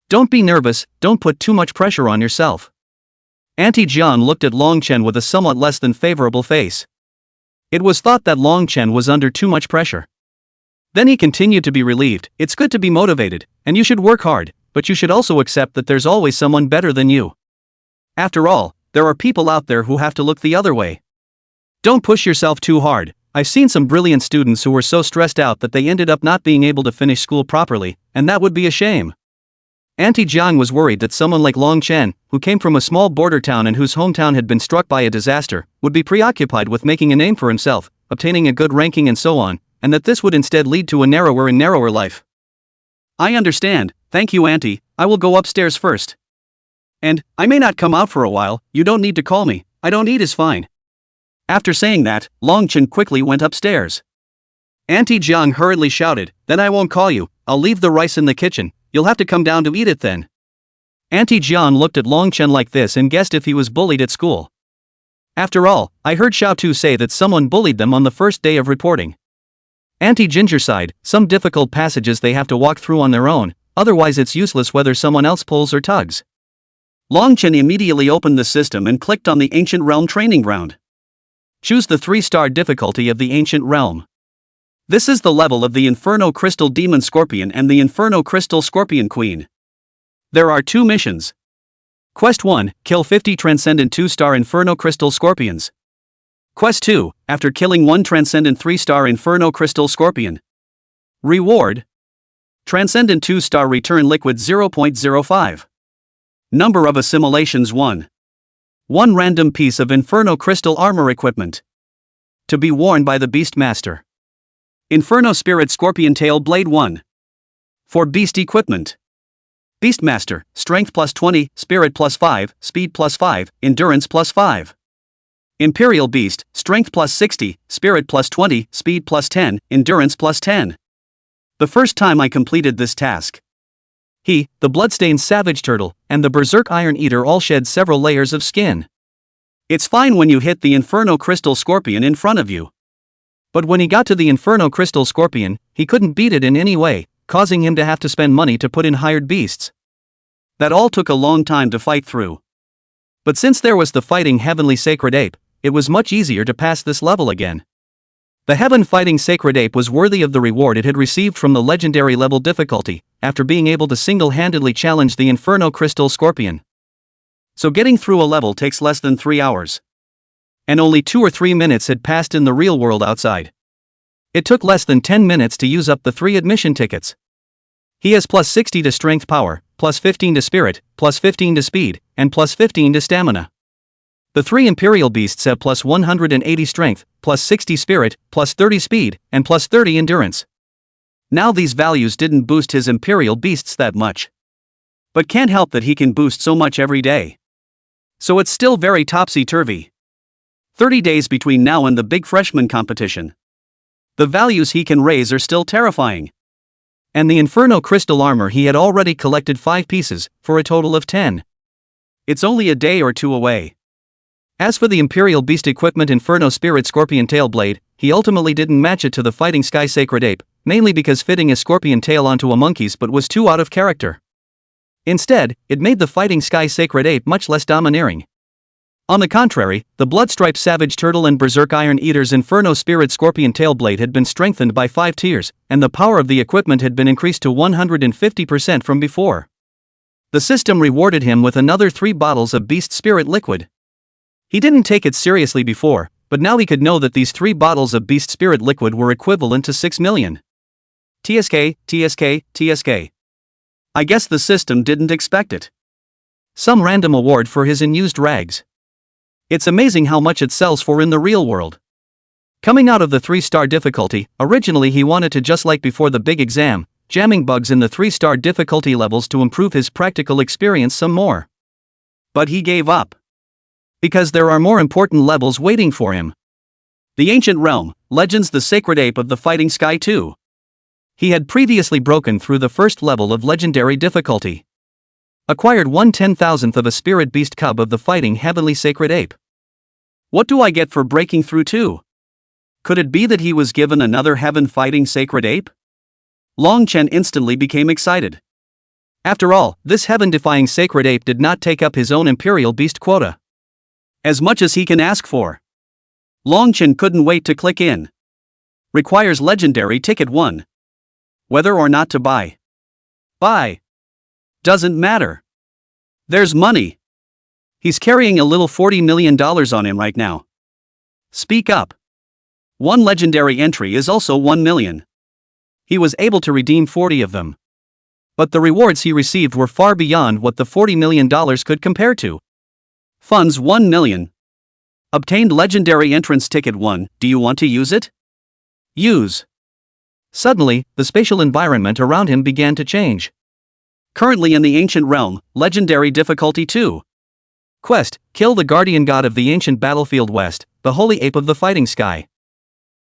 S1: Don't be nervous, don't put too much pressure on yourself. Auntie Jian looked at Long Chen with a somewhat less than favorable face. It was thought that Long Chen was under too much pressure. Then he continued to be relieved. It's good to be motivated, and you should work hard, but you should also accept that there's always someone better than you. After all, there are people out there who have to look the other way. Don't push yourself too hard. I've seen some brilliant students who were so stressed out that they ended up not being able to finish school properly, and that would be a shame. Auntie Jiang was worried that someone like Long Chen, who came from a small border town and whose hometown had been struck by a disaster, would be preoccupied with making a name for himself, obtaining a good ranking and so on, and that this would instead lead to a narrower and narrower life. I understand, thank you Auntie, I will go upstairs first. And, I may not come out for a while, you don't need to call me, I don't eat is fine. After saying that, Long Chen quickly went upstairs. Auntie Jiang hurriedly shouted, then I won't call you, I'll leave the rice in the kitchen, you'll have to come down to eat it then. Auntie Jiang looked at Long Chen like this and guessed if he was bullied at school. After all, I heard Xiao Tu say that someone bullied them on the first day of reporting. Auntie Ginger sighed, some difficult passages they have to walk through on their own, otherwise it's useless whether someone else pulls or tugs. Long Chen immediately opened the system and clicked on the Ancient Realm training ground. Choose the 3-star difficulty of the Ancient Realm. This is the level of the Inferno Crystal Demon Scorpion and the Inferno Crystal Scorpion Queen. There are 2 missions. Quest 1, kill 50 Transcendent 2-star Inferno Crystal Scorpions. Quest 2, after killing 1 Transcendent 3-star Inferno Crystal Scorpion. Reward: Transcendent 2-star return liquid 0.05. Number of assimilations 1. 1 random piece of Inferno Crystal armor equipment. To be worn by the Beastmaster. Inferno Spirit Scorpion Tail Blade 1. For Beast Equipment. Beastmaster, Strength plus 20, Spirit plus 5, Speed plus 5, Endurance plus 5. Imperial Beast, Strength plus 60, Spirit plus 20, Speed plus 10, Endurance plus 10. The first time I completed this task, he, the bloodstained savage turtle, and the berserk iron eater all shed several layers of skin. It's fine when you hit the Inferno Crystal Scorpion in front of you. But when he got to the Inferno Crystal Scorpion, he couldn't beat it in any way, causing him to have to spend money to put in hired beasts. That all took a long time to fight through. But since there was the fighting heavenly sacred ape, it was much easier to pass this level again. The heaven fighting sacred ape was worthy of the reward it had received from the legendary level difficulty, after being able to single-handedly challenge the Inferno Crystal Scorpion. So getting through a level takes less than 3 hours. And only 2 or 3 minutes had passed in the real world outside. It took less than 10 minutes to use up the 3 admission tickets. He has plus 60 to strength power, plus 15 to spirit, plus 15 to speed, and plus 15 to stamina. The 3 Imperial Beasts have plus 180 strength, plus 60 spirit, plus 30 speed, and plus 30 endurance. Now these values didn't boost his Imperial Beasts that much. But can't help that he can boost so much every day. So it's still very topsy-turvy. 30 days between now and the big freshman competition. The values he can raise are still terrifying. And the Inferno Crystal Armor he had already collected 5 pieces, for a total of 10. It's only a day or 2 away. As for the Imperial Beast Equipment Inferno Spirit Scorpion Tail Blade, he ultimately didn't match it to the Fighting Sky Sacred Ape, mainly because fitting a scorpion tail onto a monkey's butt was too out of character. Instead, it made the Fighting Sky Sacred Ape much less domineering. On the contrary, the Bloodstriped Savage Turtle and Berserk Iron Eater's Inferno Spirit Scorpion Tail Blade had been strengthened by 5 tiers, and the power of the equipment had been increased to 150% from before. The system rewarded him with another 3 bottles of Beast Spirit Liquid. He didn't take it seriously before, but now he could know that these 3 bottles of Beast Spirit Liquid were equivalent to 6 million. TSK, TSK, TSK. I guess the system didn't expect it. Some random award for his unused rags. It's amazing how much it sells for in the real world. Coming out of the 3-star difficulty, originally he wanted to, just like before the big exam, jamming bugs in the 3-star difficulty levels to improve his practical experience some more. But he gave up. Because there are more important levels waiting for him. The Ancient Realm, Legends: The Sacred Ape of the Fighting Sky 2. He had previously broken through the first level of legendary difficulty. Acquired 1/10,000th of a spirit beast cub of the fighting heavenly sacred ape. What do I get for breaking through 2? Could it be that he was given another heaven fighting sacred ape? Long Chen instantly became excited. After all, this heaven-defying sacred ape did not take up his own imperial beast quota. As much as he can ask for. Long Chen couldn't wait to click in. Requires legendary ticket 1. Whether or not to buy. Buy. Doesn't matter. There's money. He's carrying a little $40 million on him right now. Speak up. One legendary entry is also 1 million. He was able to redeem 40 of them. But the rewards he received were far beyond what the $40 million could compare to. Funds 1 million. Obtained legendary entrance ticket 1, do you want to use it? Use. Suddenly, the spatial environment around him began to change. Currently in the Ancient Realm, Legendary Difficulty 2. Quest: Kill the Guardian God of the Ancient Battlefield West, the Holy Ape of the Fighting Sky.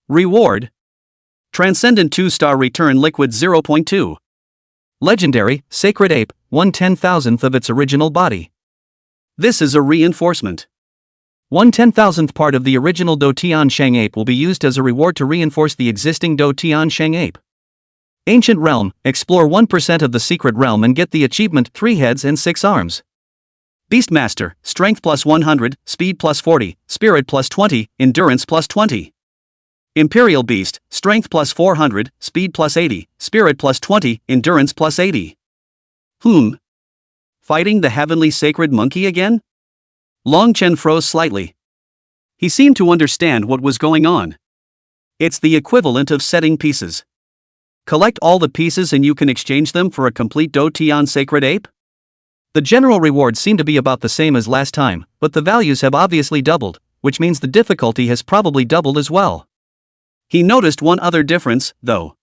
S1: Reward: Transcendent 2-star Return Liquid 0.2. Legendary, Sacred Ape, 1/10,000th of its original body. This is a reinforcement. 1/10,000th part of the original Do Tian Sheng Ape will be used as a reward to reinforce the existing Do Tian Sheng Ape. Ancient Realm, explore 1% of the Secret Realm and get the achievement 3 heads and 6 arms. Beastmaster, Strength plus 100, Speed plus 40, Spirit plus 20, Endurance plus 20. Imperial Beast, Strength plus 400, Speed plus 80, Spirit plus 20, Endurance plus 80. Fighting the heavenly sacred monkey again? Long Chen froze slightly. He seemed to understand what was going on. It's the equivalent of setting pieces. Collect all the pieces and you can exchange them for a complete Do Tian Sacred Ape? The general rewards seem to be about the same as last time, but the values have obviously doubled, which means the difficulty has probably doubled as well. He noticed one other difference, though.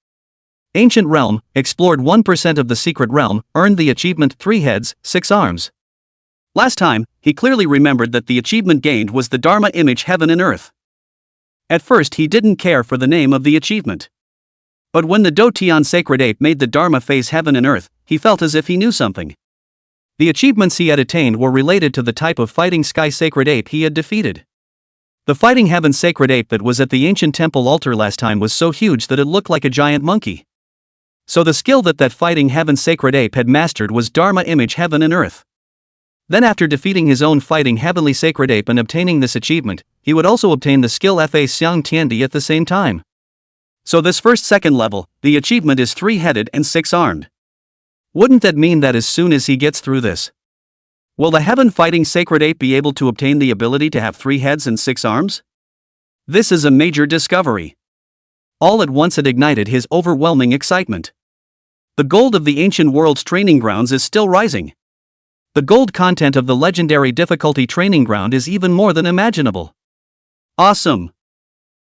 S1: Ancient Realm, explored 1% of the Secret Realm, earned the achievement 3 heads, 6 arms. Last time, he clearly remembered that the achievement gained was the Dharma image Heaven and Earth. At first he didn't care for the name of the achievement. But when the Do Tian Sacred Ape made the Dharma face Heaven and Earth, he felt as if he knew something. The achievements he had attained were related to the type of fighting sky sacred ape he had defeated. The fighting heaven sacred ape that was at the ancient temple altar last time was so huge that it looked like a giant monkey. So the skill that fighting heaven sacred ape had mastered was Dharma image Heaven and Earth. Then after defeating his own fighting heavenly sacred ape and obtaining this achievement, he would also obtain the skill Fa Xiang Tiandi at the same time. So this second level, the achievement is 3-headed and 6-armed. Wouldn't that mean that as soon as he gets through this, will the heaven fighting sacred ape be able to obtain the ability to have 3 heads and 6 arms? This is a major discovery. All at once it ignited his overwhelming excitement. The gold of the ancient world's training grounds is still rising. The gold content of the legendary difficulty training ground is even more than imaginable. Awesome!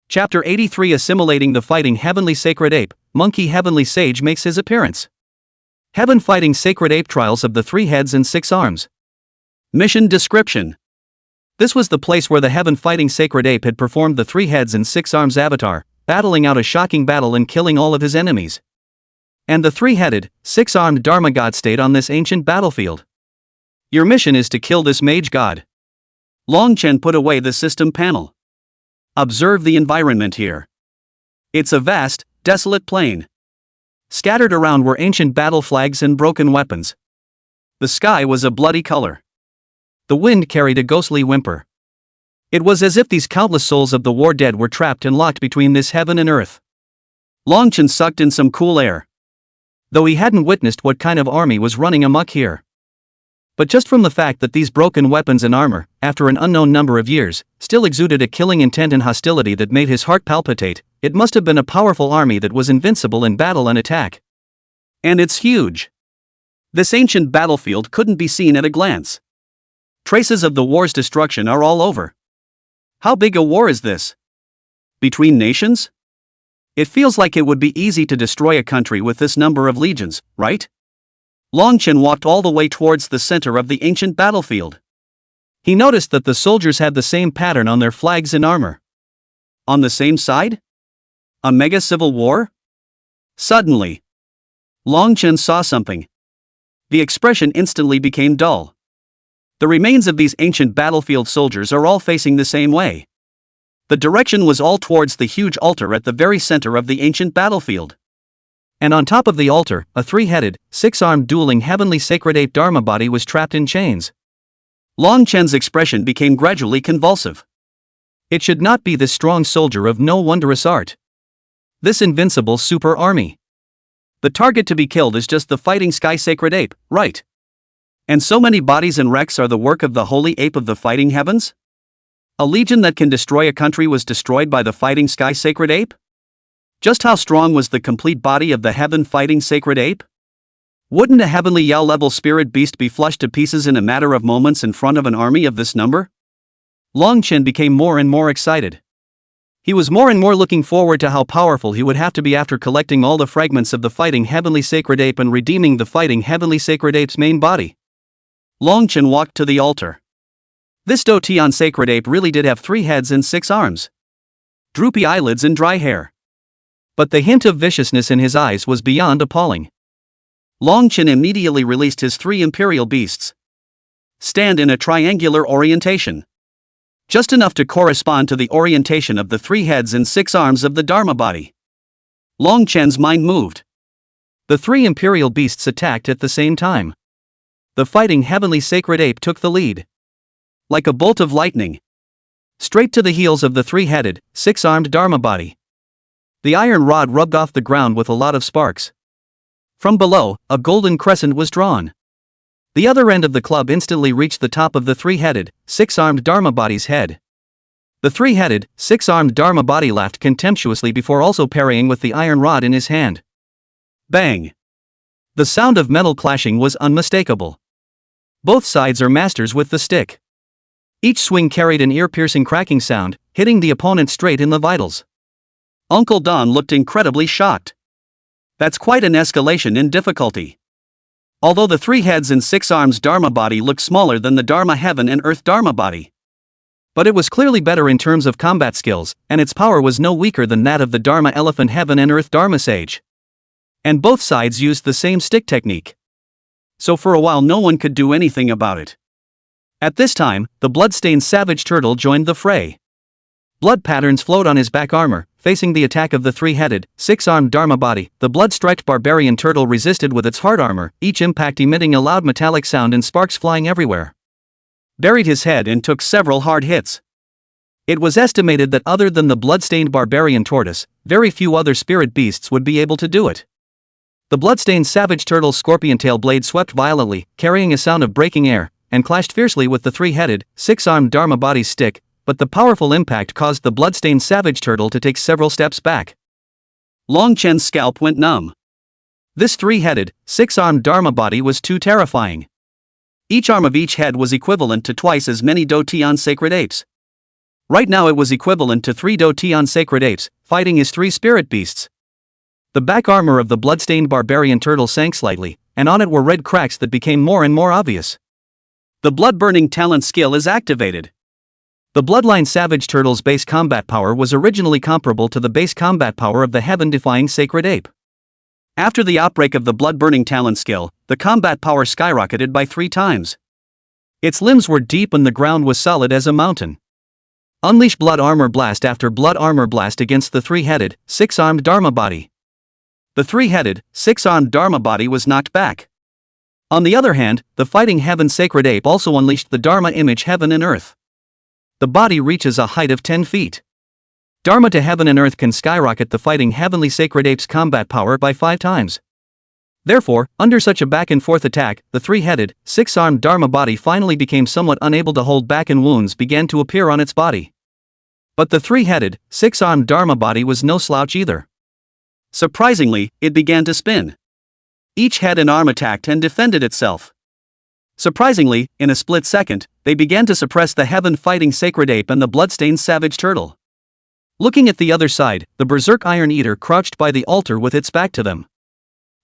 S1: Chapter 83 Assimilating the Fighting Heavenly Sacred Ape, Monkey Heavenly Sage makes his appearance. Heaven Fighting Sacred Ape Trials of the 3 heads and 6 arms. Mission description. This was the place where the Heaven Fighting Sacred Ape had performed the 3 heads and 6 arms avatar, battling out a shocking battle and killing all of his enemies. And the 3-headed, 6-armed Dharma God stayed on this ancient battlefield. Your mission is to kill this mage god. Long Chen put away the system panel. Observe the environment here. It's a vast, desolate plain. Scattered around were ancient battle flags and broken weapons. The sky was a bloody color. The wind carried a ghostly whimper. It was as if these countless souls of the war dead were trapped and locked between this heaven and earth. Long Chen sucked in some cool air. Though he hadn't witnessed what kind of army was running amok here. But just from the fact that these broken weapons and armor, after an unknown number of years, still exuded a killing intent and hostility that made his heart palpitate, it must have been a powerful army that was invincible in battle and attack. And it's huge. This ancient battlefield couldn't be seen at a glance. Traces of the war's destruction are all over. How big a war is this? Between nations? It feels like it would be easy to destroy a country with this number of legions, right? Long Chen walked all the way towards the center of the ancient battlefield. He noticed that the soldiers had the same pattern on their flags and armor. On the same side? A mega civil war? Suddenly, Long Chen saw something. The expression instantly became dull. The remains of these ancient battlefield soldiers are all facing the same way. The direction was all towards the huge altar at the very center of the ancient battlefield. And on top of the altar, a three-headed, six-armed dueling heavenly sacred ape Dharma body was trapped in chains. Long Chen's expression became gradually convulsive. It should not be this strong soldier of no wondrous art. This invincible super army. The target to be killed is just the fighting sky sacred ape, right? And so many bodies and wrecks are the work of the holy ape of the fighting heavens? A legion that can destroy a country was destroyed by the fighting sky sacred ape? Just how strong was the complete body of the heaven fighting sacred ape? Wouldn't a heavenly Yao-level spirit beast be flushed to pieces in a matter of moments in front of an army of this number? Long Chen became more and more excited. He was more and more looking forward to how powerful he would have to be after collecting all the fragments of the fighting heavenly sacred ape and redeeming the fighting heavenly sacred ape's main body. Long Chen walked to the altar. This Do Tian sacred ape really did have 3 heads and 6 arms. Droopy eyelids and dry hair. But the hint of viciousness in his eyes was beyond appalling. Long Chen immediately released his 3 imperial beasts. Stand in a triangular orientation. Just enough to correspond to the orientation of the 3 heads and 6 arms of the Dharma body. Long Chen's mind moved. The 3 imperial beasts attacked at the same time. The fighting heavenly sacred ape took the lead. Like a bolt of lightning. Straight to the heels of the 3-headed, 6-armed Dharma body. The iron rod rubbed off the ground with a lot of sparks. From below, a golden crescent was drawn. The other end of the club instantly reached the top of the 3-headed, 6-armed Dharma body's head. The 3-headed, 6-armed Dharma body laughed contemptuously before also parrying with the iron rod in his hand. Bang! The sound of metal clashing was unmistakable. Both sides are masters with the stick. Each swing carried an ear-piercing cracking sound, hitting the opponent straight in the vitals. Uncle Don looked incredibly shocked. That's quite an escalation in difficulty. Although the 3 heads and 6 arms Dharma body looked smaller than the Dharma Heaven and Earth Dharma body. But it was clearly better in terms of combat skills, and its power was no weaker than that of the Dharma Elephant Heaven and Earth Dharma Sage. And both sides used the same stick technique. So for a while no one could do anything about it. At this time, the blood-stained savage turtle joined the fray. Blood patterns flowed on his back armor, facing the attack of the 3-headed, 6-armed Dharma body. The blood-striped barbarian turtle resisted with its hard armor, each impact emitting a loud metallic sound and sparks flying everywhere. Buried his head and took several hard hits. It was estimated that other than the blood-stained barbarian tortoise, very few other spirit beasts would be able to do it. The blood-stained savage turtle's scorpion tail blade swept violently, carrying a sound of breaking air, and clashed fiercely with the 3-headed, 6-armed Dharma body's stick, but the powerful impact caused the blood-stained savage turtle to take several steps back. Long Chen's scalp went numb. This 3-headed, 6-armed Dharma body was too terrifying. Each arm of each head was equivalent to twice as many Do Tian sacred apes. Right now it was equivalent to 3 Do Tian sacred apes, fighting his 3 spirit beasts. The back armor of the blood-stained barbarian turtle sank slightly, and on it were red cracks that became more and more obvious. The blood-burning talent skill is activated. The bloodline savage turtle's base combat power was originally comparable to the base combat power of the heaven-defying sacred ape. After the outbreak of the blood-burning talent skill, the combat power skyrocketed by 3 times. Its limbs were deep and the ground was solid as a mountain. Unleash blood armor blast after blood armor blast against the 3-headed, 6-armed Dharma body. The 3-headed, 6-armed Dharma body was knocked back. On the other hand, the fighting heaven sacred ape also unleashed the Dharma image heaven and earth. The body reaches a height of 10 feet. Dharma to heaven and earth can skyrocket the fighting heavenly sacred ape's combat power by 5 times. Therefore, under such a back-and-forth attack, the 3-headed, 6-armed Dharma body finally became somewhat unable to hold back and wounds began to appear on its body. But the 3-headed, 6-armed Dharma body was no slouch either. Surprisingly, it began to spin. Each head and arm attacked and defended itself. Surprisingly, in a split second, they began to suppress the heaven-fighting sacred ape and the blood-stained savage turtle. Looking at the other side, the berserk iron eater crouched by the altar with its back to them.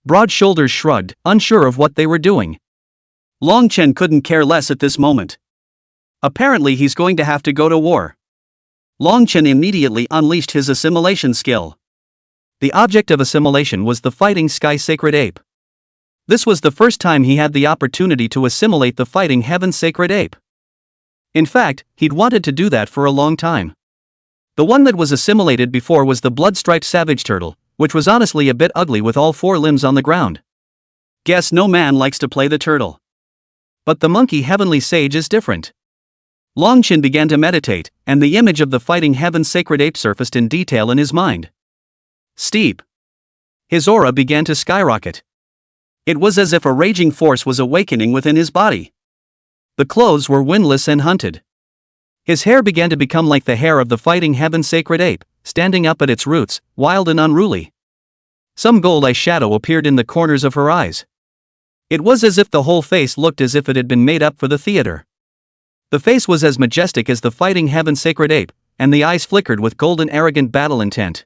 S1: Broad shoulders shrugged, unsure of what they were doing. Long Chen couldn't care less at this moment. Apparently he's going to have to go to war. Long Chen immediately unleashed his assimilation skill. The object of assimilation was the fighting sky sacred ape. This was the first time he had the opportunity to assimilate the fighting heaven sacred ape. In fact, he'd wanted to do that for a long time. The one that was assimilated before was the blood-striped savage turtle, which was honestly a bit ugly with all 4 limbs on the ground. Guess no man likes to play the turtle. But the monkey heavenly sage is different. Long Chen began to meditate, and the image of the fighting heaven sacred ape surfaced in detail in his mind. Steep. His aura began to skyrocket. It was as if a raging force was awakening within his body. The clothes were windless and hunted. His hair began to become like the hair of the fighting heaven sacred ape, standing up at its roots, wild and unruly. Some gold eyeshadow appeared in the corners of her eyes. It was as if the whole face looked as if it had been made up for the theater. The face was as majestic as the fighting heaven sacred ape, and the eyes flickered with golden arrogant battle intent.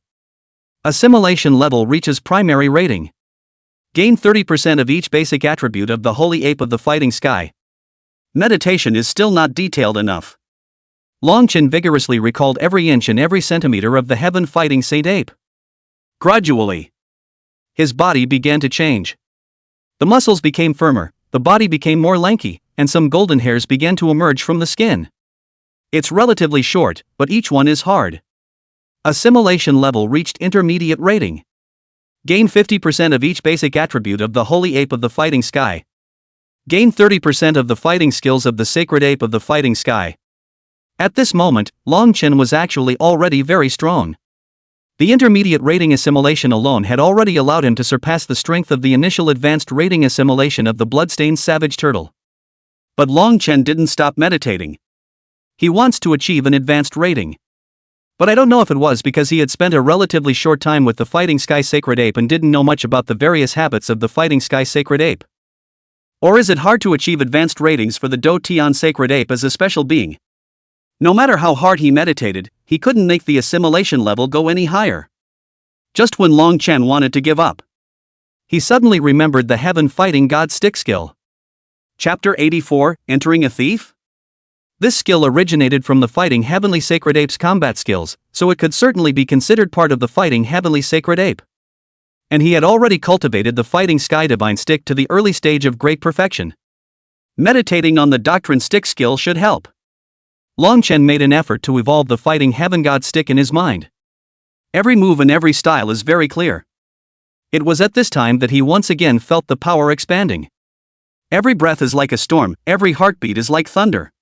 S1: Assimilation level reaches primary rating. Gain 30% of each basic attribute of the holy ape of the fighting sky. Meditation is still not detailed enough. Long Chen vigorously recalled every inch and every centimeter of the heaven fighting saint ape. Gradually, his body began to change. The muscles became firmer, the body became more lanky, and some golden hairs began to emerge from the skin. It's relatively short, but each one is hard. Assimilation level reached intermediate rating. Gain 50% of each basic attribute of the holy ape of the fighting sky. Gain 30% of the fighting skills of the sacred ape of the fighting sky. At this moment, Long Chen was actually already very strong. The intermediate rating assimilation alone had already allowed him to surpass the strength of the initial advanced rating assimilation of the bloodstained savage turtle. But Long Chen didn't stop meditating. He wants to achieve an advanced rating. But I don't know if it was because he had spent a relatively short time with the fighting sky sacred ape and didn't know much about the various habits of the fighting sky sacred ape. Or is it hard to achieve advanced ratings for the Do Tian sacred ape as a special being? No matter how hard he meditated, he couldn't make the assimilation level go any higher. Just when Long Chen wanted to give up, he suddenly remembered the heaven fighting god stick skill. Chapter 84, Entering a Thief? This skill originated from the fighting heavenly sacred ape's combat skills, so it could certainly be considered part of the fighting heavenly sacred ape. And he had already cultivated the fighting sky divine stick to the early stage of great perfection. Meditating on the doctrine stick skill should help. Long Chen made an effort to evolve the fighting heaven god stick in his mind. Every move and every style is very clear. It was at this time that he once again felt the power expanding. Every breath is like a storm, every heartbeat is like thunder.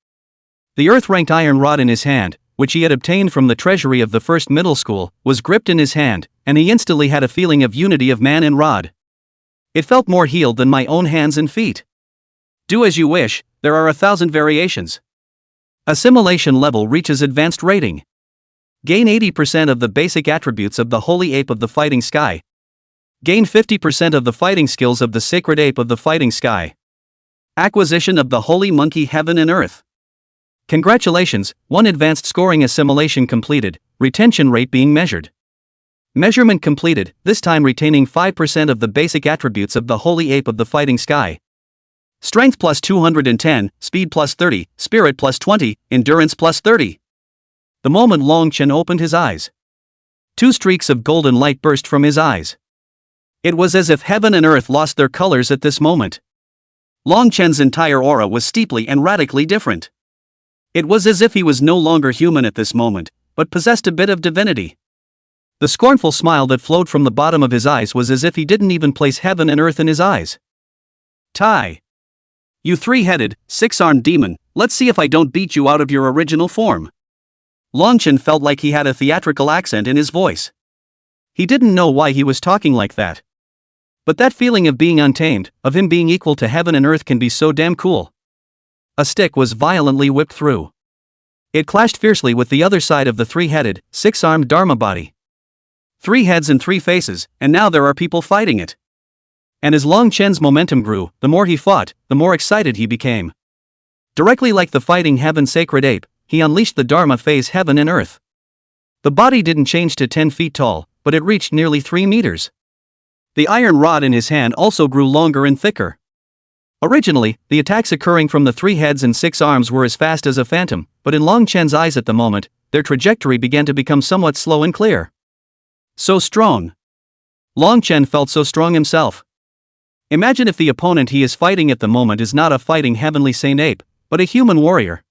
S1: The earth-ranked iron rod in his hand, which he had obtained from the treasury of the first middle school, was gripped in his hand, and he instantly had a feeling of unity of man and rod. It felt more healed than my own hands and feet. Do as you wish, there are 1,000 variations. Assimilation level reaches advanced rating. Gain 80% of the basic attributes of the holy ape of the fighting sky. Gain 50% of the fighting skills of the sacred ape of the fighting sky. Acquisition of the holy monkey heaven and earth. Congratulations, 1 advanced scoring assimilation completed, retention rate being measured. Measurement completed, this time retaining 5% of the basic attributes of the holy ape of the fighting sky. Strength plus 210, speed plus 30, spirit plus 20, endurance plus 30. The moment Long Chen opened his eyes, 2 streaks of golden light burst from his eyes. It was as if heaven and earth lost their colors at this moment. Long Chen's entire aura was steeply and radically different. It was as if he was no longer human at this moment, but possessed a bit of divinity. The scornful smile that flowed from the bottom of his eyes was as if he didn't even place heaven and earth in his eyes. Tai. You 3-headed, 6-armed demon, let's see if I don't beat you out of your original form. Long Chen felt like he had a theatrical accent in his voice. He didn't know why he was talking like that. But that feeling of being untamed, of him being equal to heaven and earth can be so damn cool. A stick was violently whipped through. It clashed fiercely with the other side of the 3-headed, 6-armed Dharma body. 3 heads and 3 faces, and now there are people fighting it. And as Long Chen's momentum grew, the more he fought, the more excited he became. Directly like the fighting heaven sacred ape, he unleashed the Dharma phase heaven and earth. The body didn't change to 10 feet tall, but it reached nearly 3 meters. The iron rod in his hand also grew longer and thicker. Originally, the attacks occurring from the 3 heads and 6 arms were as fast as a phantom, but in Long Chen's eyes at the moment, their trajectory began to become somewhat slow and clear. So strong. Long Chen felt so strong himself. Imagine if the opponent he is fighting at the moment is not a fighting heavenly saint ape, but a human warrior.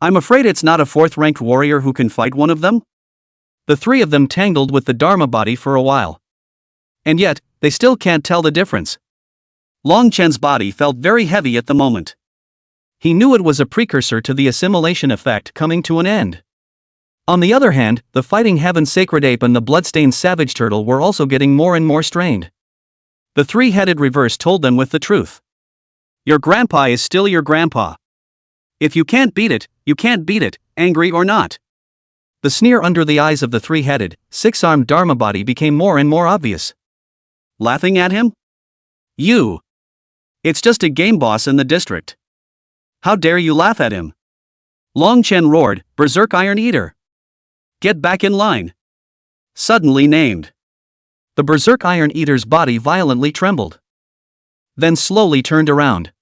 S1: I'm afraid it's not a 4th-ranked warrior who can fight one of them? The 3 of them tangled with the Dharma body for a while. And yet, they still can't tell the difference. Long Chen's body felt very heavy at the moment. He knew it was a precursor to the assimilation effect coming to an end. On the other hand, the fighting heaven sacred ape and the bloodstained savage turtle were also getting more and more strained. The 3-headed reverse told them with the truth. Your grandpa is still your grandpa. If you can't beat it, you can't beat it, angry or not. The sneer under the eyes of the 3-headed, 6-armed Dharma body became more and more obvious. Laughing at him? You. It's just a game boss in the district. How dare you laugh at him? Long Chen roared, Berserk Iron Eater. Get back in line. Suddenly named. The Berserk Iron Eater's body violently trembled. Then slowly turned around.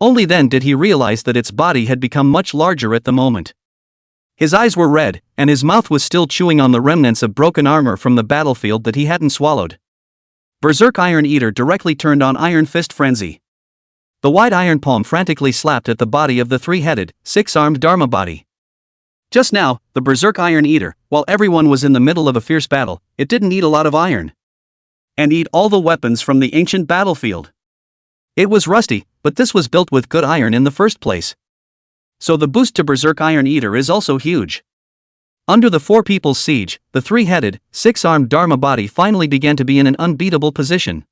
S1: Only then did he realize that its body had become much larger at the moment. His eyes were red, and his mouth was still chewing on the remnants of broken armor from the battlefield that he hadn't swallowed. Berserk Iron Eater directly turned on Iron Fist Frenzy. The wide iron palm frantically slapped at the body of the 3-headed, 6-armed Dharma body. Just now, the Berserk Iron Eater, while everyone was in the middle of a fierce battle, it didn't eat a lot of iron. And eat all the weapons from the ancient battlefield. It was rusty, but this was built with good iron in the first place. So the boost to Berserk Iron Eater is also huge. Under the 4 people's siege, the 3-headed, 6-armed Dharma body finally began to be in an unbeatable position.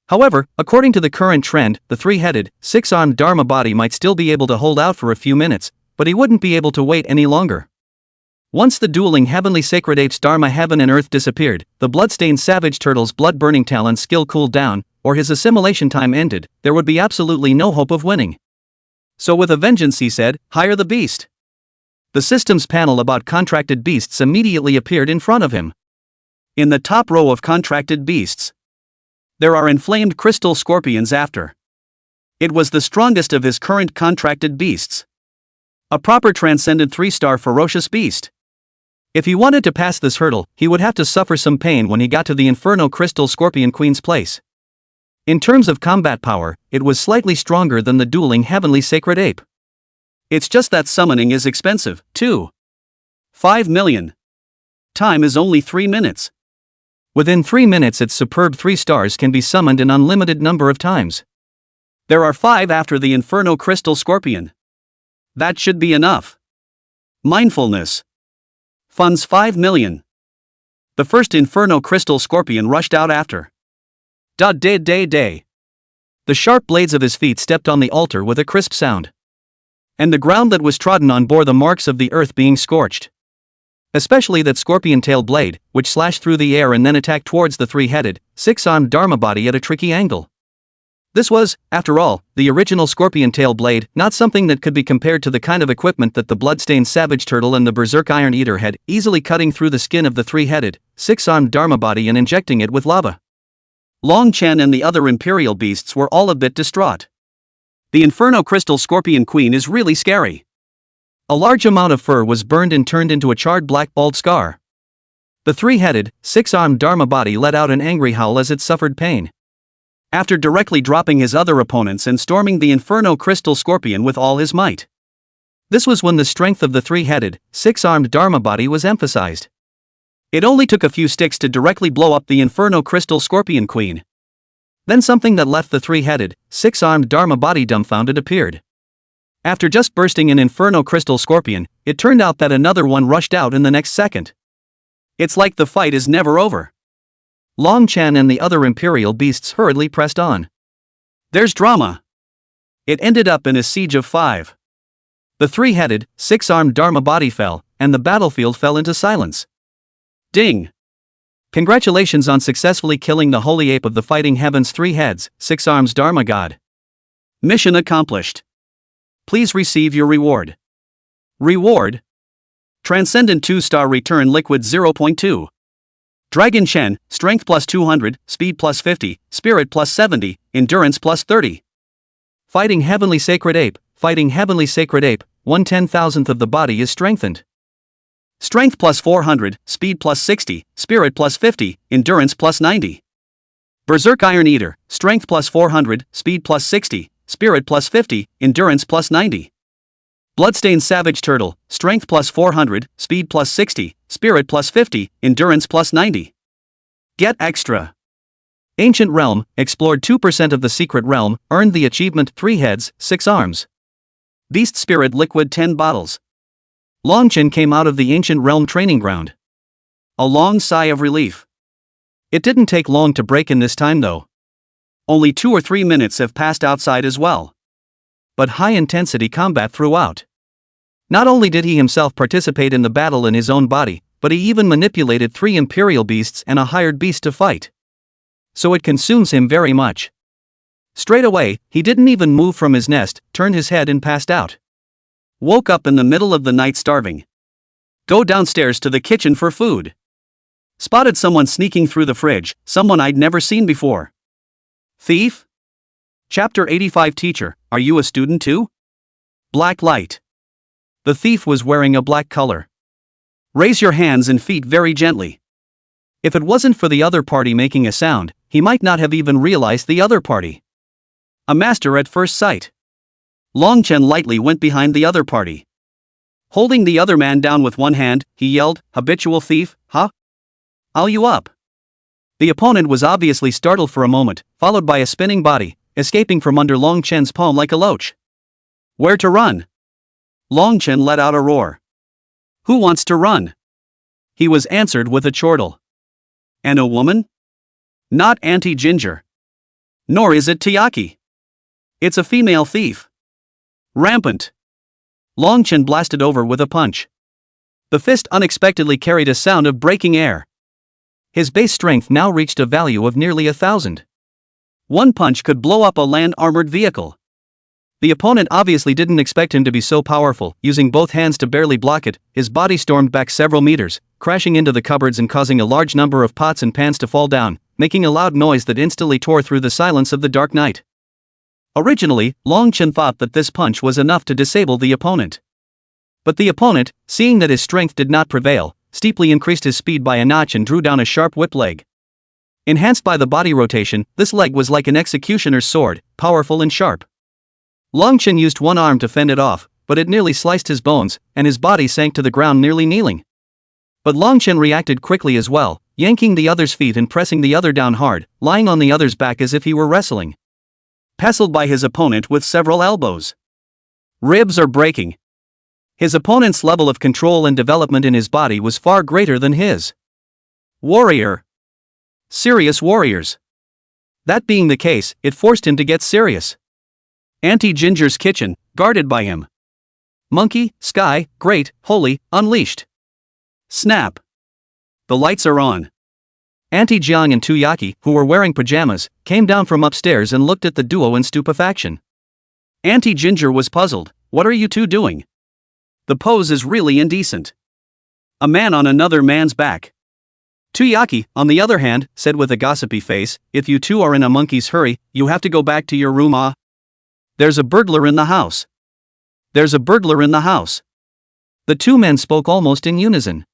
S1: However, according to the current trend, the 3-headed, 6-armed Dharma body might still be able to hold out for a few minutes, but he wouldn't be able to wait any longer. Once the dueling heavenly sacred apes Dharma heaven and earth disappeared, the bloodstained savage turtle's blood-burning talent skill cooled down, or his assimilation time ended, there would be absolutely no hope of winning. So with a vengeance he said, hire the beast. The systems panel about contracted beasts immediately appeared in front of him. In the top row of contracted beasts, there are inflamed crystal scorpions after. It was the strongest of his current contracted beasts. A proper transcendent 3-star ferocious beast. If he wanted to pass this hurdle, he would have to suffer some pain when he got to the Inferno Crystal Scorpion Queen's place. In terms of combat power, it was slightly stronger than the dueling heavenly sacred ape. It's just that summoning is expensive, too. 5 million. Time is only 3 minutes. Within 3 minutes its superb 3 stars can be summoned an unlimited number of times. There are 5 after the Inferno Crystal Scorpion. That should be enough. Mindfulness. Funds 5 million. The first Inferno Crystal Scorpion rushed out after. Day. The sharp blades of his feet stepped on the altar with a crisp sound. And the ground that was trodden on bore the marks of the earth being scorched. Especially that scorpion tail blade, which slashed through the air and then attacked towards the 3-headed, 6-armed Dharma body at a tricky angle. This was, after all, the original scorpion tail blade, not something that could be compared to the kind of equipment that the bloodstained savage turtle and the Berserk Iron Eater had, easily cutting through the skin of the 3-headed, 6-armed Dharma body and injecting it with lava. Long Chen and the other imperial beasts were all a bit distraught. The Inferno Crystal Scorpion Queen is really scary. A large amount of fur was burned and turned into a charred black bald scar. The 3-headed, 6-armed Dharma body let out an angry howl as it suffered pain. After directly dropping his other opponents and storming the Inferno Crystal Scorpion with all his might. This was when the strength of the 3-headed, 6-armed Dharma body was emphasized. It only took a few sticks to directly blow up the Inferno Crystal Scorpion Queen. Then something that left the 3-headed, 6-armed Dharma body dumbfounded appeared. After just bursting an Inferno Crystal Scorpion, it turned out that another one rushed out in the next second. It's like the fight is never over. Long Chen and the other imperial beasts hurriedly pressed on. There's drama. It ended up in a siege of 5. The 3-headed, 6-armed Dharma body fell, and the battlefield fell into silence. Ding! Congratulations on successfully killing the holy ape of the fighting heavens 3 heads, 6 arms Dharma god. Mission accomplished. Please receive your reward. Reward? Transcendent 2-star return liquid 0.2. Dragon Shen, strength plus 200, speed plus 50, spirit plus 70, endurance plus 30. Fighting heavenly sacred ape, fighting heavenly sacred ape, 1/10,000th of the body is strengthened. Strength plus 400, speed plus 60, spirit plus 50, endurance plus 90. Berserk Iron Eater, strength plus 400, speed plus 60, spirit plus 50, endurance plus 90. Bloodstained Savage Turtle, strength plus 400, speed plus 60, spirit plus 50, endurance plus 90. Get extra. Ancient Realm, explored 2% of the secret realm, earned the achievement 3 heads, 6 arms. Beast Spirit Liquid 10 bottles. Longchen came out of the Ancient Realm training ground. A long sigh of relief. It didn't take long to break in this time though. Only 2 or 3 minutes have passed outside as well. But high-intensity combat throughout. Not only did he himself participate in the battle in his own body, but he even manipulated 3 imperial beasts and a hired beast to fight. So it consumes him very much. Straight away, he didn't even move from his nest, turned his head and passed out. Woke up in the middle of the night starving. Go downstairs to the kitchen for food. Spotted someone sneaking through the fridge, someone I'd never seen before. Thief? Chapter 85 Teacher, are you a student too? Black light. The thief was wearing a black color. Raise your hands and feet very gently. If it wasn't for the other party making a sound, he might not have even realized the other party. A master at first sight. Longchen lightly went behind the other party. Holding the other man down with one hand, he yelled, "Habitual thief, huh? I'll you up." The opponent was obviously startled for a moment, followed by a spinning body, escaping from under Longchen's palm like a loach. Where to run? Longchen let out a roar. Who wants to run? He was answered with a chortle. And a woman? Not Auntie Ginger. Nor is it Tayaki. It's a female thief. Rampant. Longchen blasted over with a punch. The fist unexpectedly carried a sound of breaking air. His base strength now reached a value of nearly 1,000. One punch could blow up a land-armored vehicle. The opponent obviously didn't expect him to be so powerful. Using both hands to barely block it, his body stormed back several meters, crashing into the cupboards and causing a large number of pots and pans to fall down, making a loud noise that instantly tore through the silence of the dark night. Originally, Longchen thought that this punch was enough to disable the opponent. But the opponent, seeing that his strength did not prevail, steeply increased his speed by a notch and drew down a sharp whip leg. Enhanced by the body rotation, this leg was like an executioner's sword, powerful and sharp. Longchen used one arm to fend it off, but it nearly sliced his bones, and his body sank to the ground nearly kneeling. But Longchen reacted quickly as well, yanking the other's feet and pressing the other down hard, lying on the other's back as if he were wrestling. Pestled by his opponent with several elbows. Ribs are breaking. His opponent's level of control and development in his body was far greater than his. Warrior. Serious warriors. That being the case, it forced him to get serious. Auntie Ginger's kitchen, guarded by him. Monkey, sky, great, holy, unleashed. Snap. The lights are on. Auntie Jiang and Tuyaki, who were wearing pajamas, came down from upstairs and looked at the duo in stupefaction. Auntie Ginger was puzzled. What are you two doing? The pose is really indecent. A man on another man's back. Tuyaki, on the other hand, said with a gossipy face, if you two are in a monkey's hurry, you have to go back to your room. There's a burglar in the house. There's a burglar in the house. The two men spoke almost in unison.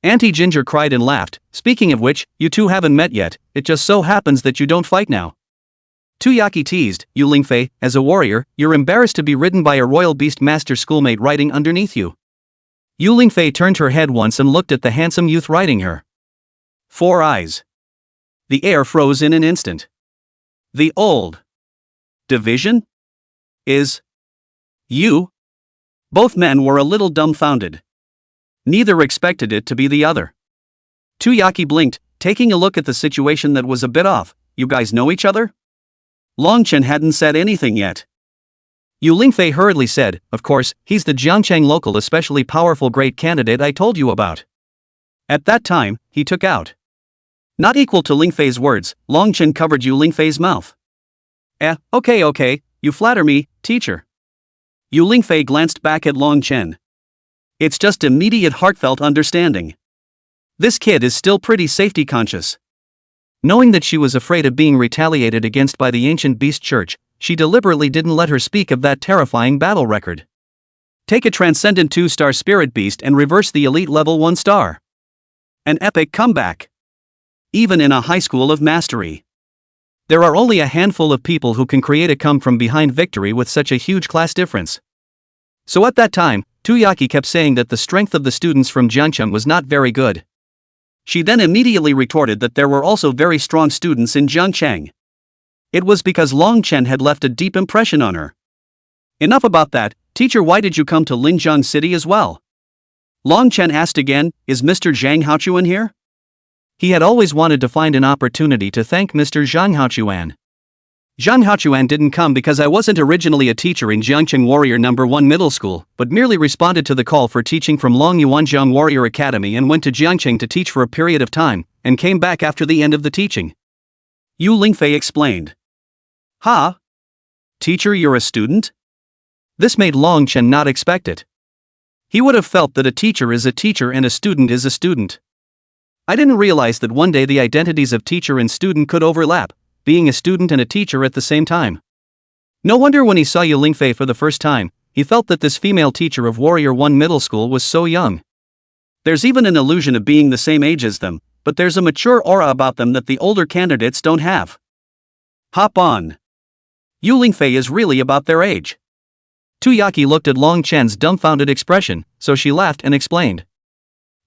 S1: Auntie Ginger cried and laughed, speaking of which, you two haven't met yet, it just so happens that you don't fight now. Tuyaki teased, you Lingfei, as a warrior, you're embarrassed to be ridden by a royal beast master schoolmate riding underneath you. Yu Lingfei turned her head once and looked at the handsome youth riding her. 4 eyes. The air froze in an instant. The old division? Is you? Both men were a little dumbfounded. Neither expected it to be the other. Tuyaki blinked, taking a look at the situation that was a bit off. You guys know each other? Longchen hadn't said anything yet. Yu Lingfei hurriedly said, of course, he's the Jiangcheng local especially powerful great candidate I told you about. At that time, he took out. Not equal to Lingfei's words, Longchen covered Yu Lingfei's mouth. Okay, you flatter me, teacher. Yu Lingfei glanced back at Longchen. It's just immediate heartfelt understanding. This kid is still pretty safety conscious. Knowing that she was afraid of being retaliated against by the ancient beast church, she deliberately didn't let her speak of that terrifying battle record. Take a transcendent 2-star spirit beast and reverse the elite level 1-star. An epic comeback. Even in a high school of mastery. There are only a handful of people who can create a come-from-behind victory with such a huge class difference. So at that time, Tuyaki kept saying that the strength of the students from Jiangcheng was not very good. She then immediately retorted that there were also very strong students in Jiangcheng. It was because Long Chen had left a deep impression on her. Enough about that. Teacher, why did you come to Linjiang City as well? Long Chen asked again, is Mr. Zhang Haochuan here? He had always wanted to find an opportunity to thank Mr. Zhang Haochuan. Zhang Haochuan didn't come because I wasn't originally a teacher in Jiangcheng Warrior No. 1 Middle School, but merely responded to the call for teaching from Longyuanjiang Warrior Academy and went to Jiangcheng to teach for a period of time, and came back after the end of the teaching. Yu Lingfei explained. Ha? Teacher, you're a student? This made Long Chen not expect it. He would have felt that a teacher is a teacher and a student is a student. I didn't realize that one day the identities of teacher and student could overlap, being a student and a teacher at the same time. No wonder when he saw Yu Lingfei for the first time, he felt that this female teacher of Warrior 1 Middle School was so young. There's even an illusion of being the same age as them, but there's a mature aura about them that the older candidates don't have. Hop on. Yu Lingfei is really about their age. Tuyaki looked at Long Chen's dumbfounded expression, so she laughed and explained.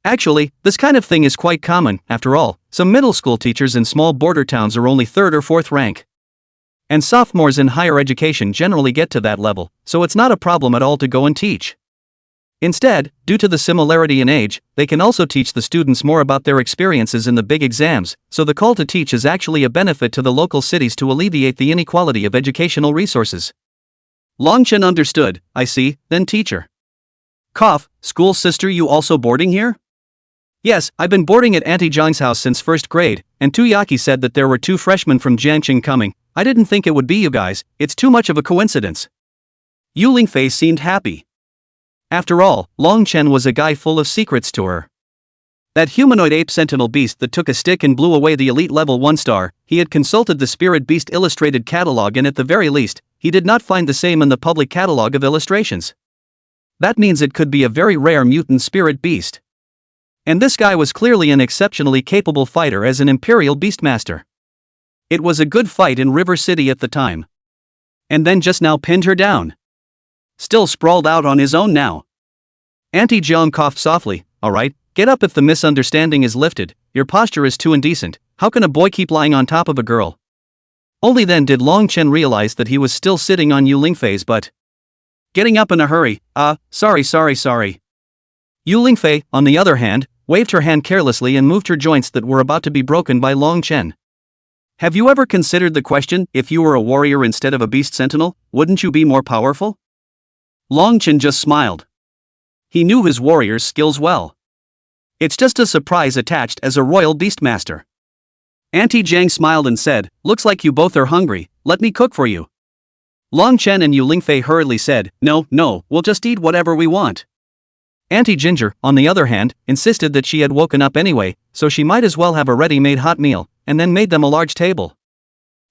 S1: Actually, this kind of thing is quite common. After all, some middle school teachers in small border towns are only 3rd or 4th rank. And sophomores in higher education generally get to that level, so it's not a problem at all to go and teach. Instead, due to the similarity in age, they can also teach the students more about their experiences in the big exams, so the call to teach is actually a benefit to the local cities to alleviate the inequality of educational resources. Long Chen understood. I see, then teacher. Cough, school sister, you also boarding here? Yes, I've been boarding at Auntie Zhang's house since 1st grade, and Tuyaki said that there were 2 freshmen from Jiangcheng coming. I didn't think it would be you guys, it's too much of a coincidence. Yu Lingfei seemed happy. After all, Long Chen was a guy full of secrets to her. That humanoid ape sentinel beast that took a stick and blew away the elite level 1-star, he had consulted the Spirit Beast illustrated catalog and at the very least, he did not find the same in the public catalog of illustrations. That means it could be a very rare mutant spirit beast. And this guy was clearly an exceptionally capable fighter as an Imperial Beastmaster. It was a good fight in River City at the time. And then just now pinned her down. Still sprawled out on his own now. Auntie Jiang coughed softly. Alright, get up if the misunderstanding is lifted, your posture is too indecent, how can a boy keep lying on top of a girl? Only then did Long Chen realize that he was still sitting on Yu Lingfei's butt. Getting up in a hurry, sorry. Yu Lingfei, on the other hand, waved her hand carelessly and moved her joints that were about to be broken by Long Chen. Have you ever considered the question, if you were a warrior instead of a beast sentinel, wouldn't you be more powerful? Long Chen just smiled. He knew his warrior's skills well. It's just a surprise attached as a royal beastmaster. Auntie Jiang smiled and said, looks like you both are hungry, let me cook for you. Long Chen and Yu Lingfei hurriedly said, no, we'll just eat whatever we want. Auntie Ginger, on the other hand, insisted that she had woken up anyway, so she might as well have a ready-made hot meal, and then made them a large table.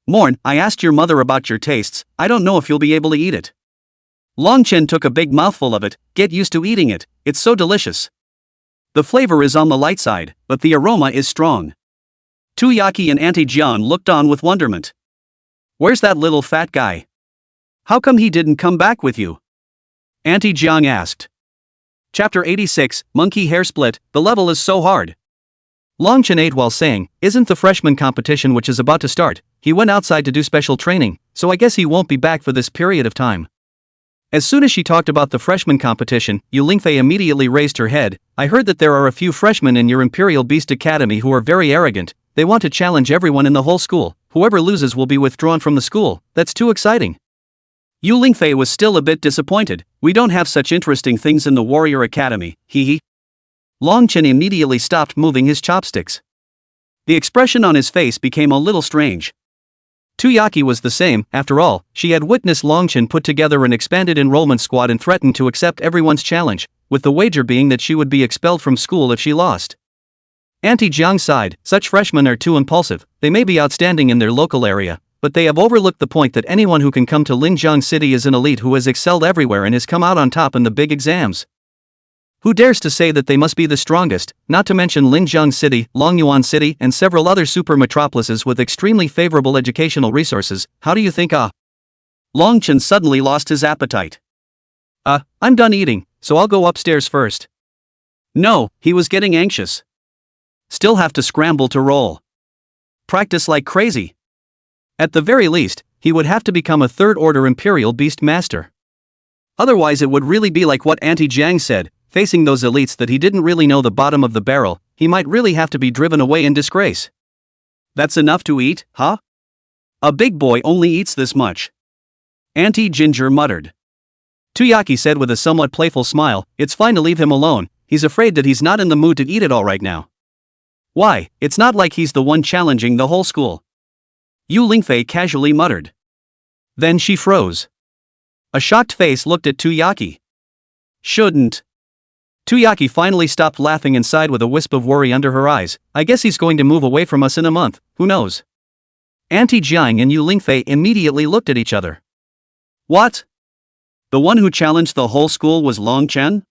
S1: Morn, I asked your mother about your tastes, I don't know if you'll be able to eat it. Long Chen took a big mouthful of it. Get used to eating it, it's so delicious. The flavor is on the light side, but the aroma is strong. Tuyaki and Auntie Jian looked on with wonderment. Where's that little fat guy? How come he didn't come back with you? Auntie Jiang asked. Chapter 86, Monkey Hair Split, the level is so hard. Long Chen ate while saying, isn't the freshman competition which is about to start, he went outside to do special training, so I guess he won't be back for this period of time. As soon as she talked about the freshman competition, Yu Lingfei immediately raised her head. I heard that there are a few freshmen in your Imperial Beast Academy who are very arrogant, they want to challenge everyone in the whole school, whoever loses will be withdrawn from the school, that's too exciting. Yu Lingfei was still a bit disappointed, we don't have such interesting things in the Warrior Academy, hee. Long Chen immediately stopped moving his chopsticks. The expression on his face became a little strange. Tuyaki was the same, after all, she had witnessed Long Chen put together an expanded enrollment squad and threatened to accept everyone's challenge, with the wager being that she would be expelled from school if she lost. Auntie Jiang sighed, such freshmen are too impulsive, they may be outstanding in their local area, but they have overlooked the point that anyone who can come to Linjiang City is an elite who has excelled everywhere and has come out on top in the big exams. Who dares to say that they must be the strongest, not to mention Linjiang City, Longyuan City, and several other super metropolises with extremely favorable educational resources? How do you think? Long Chen suddenly lost his appetite. I'm done eating, so I'll go upstairs first. No, he was getting anxious. Still have to scramble to roll. Practice like crazy. At the very least, he would have to become a third-order Imperial Beast Master. Otherwise it would really be like what Auntie Jiang said, facing those elites that he didn't really know the bottom of the barrel, he might really have to be driven away in disgrace. That's enough to eat, huh? A big boy only eats this much. Auntie Ginger muttered. Tuyaki said with a somewhat playful smile, it's fine to leave him alone, he's afraid that he's not in the mood to eat it all right now. Why, it's not like he's the one challenging the whole school. Yu Lingfei casually muttered. Then she froze. A shocked face looked at Tuyaki. Shouldn't. Tuyaki finally stopped laughing and sighed with a wisp of worry under her eyes. I guess he's going to move away from us in a month, who knows? Auntie Jiang and Yu Lingfei immediately looked at each other. What? The one who challenged the whole school was Long Chen?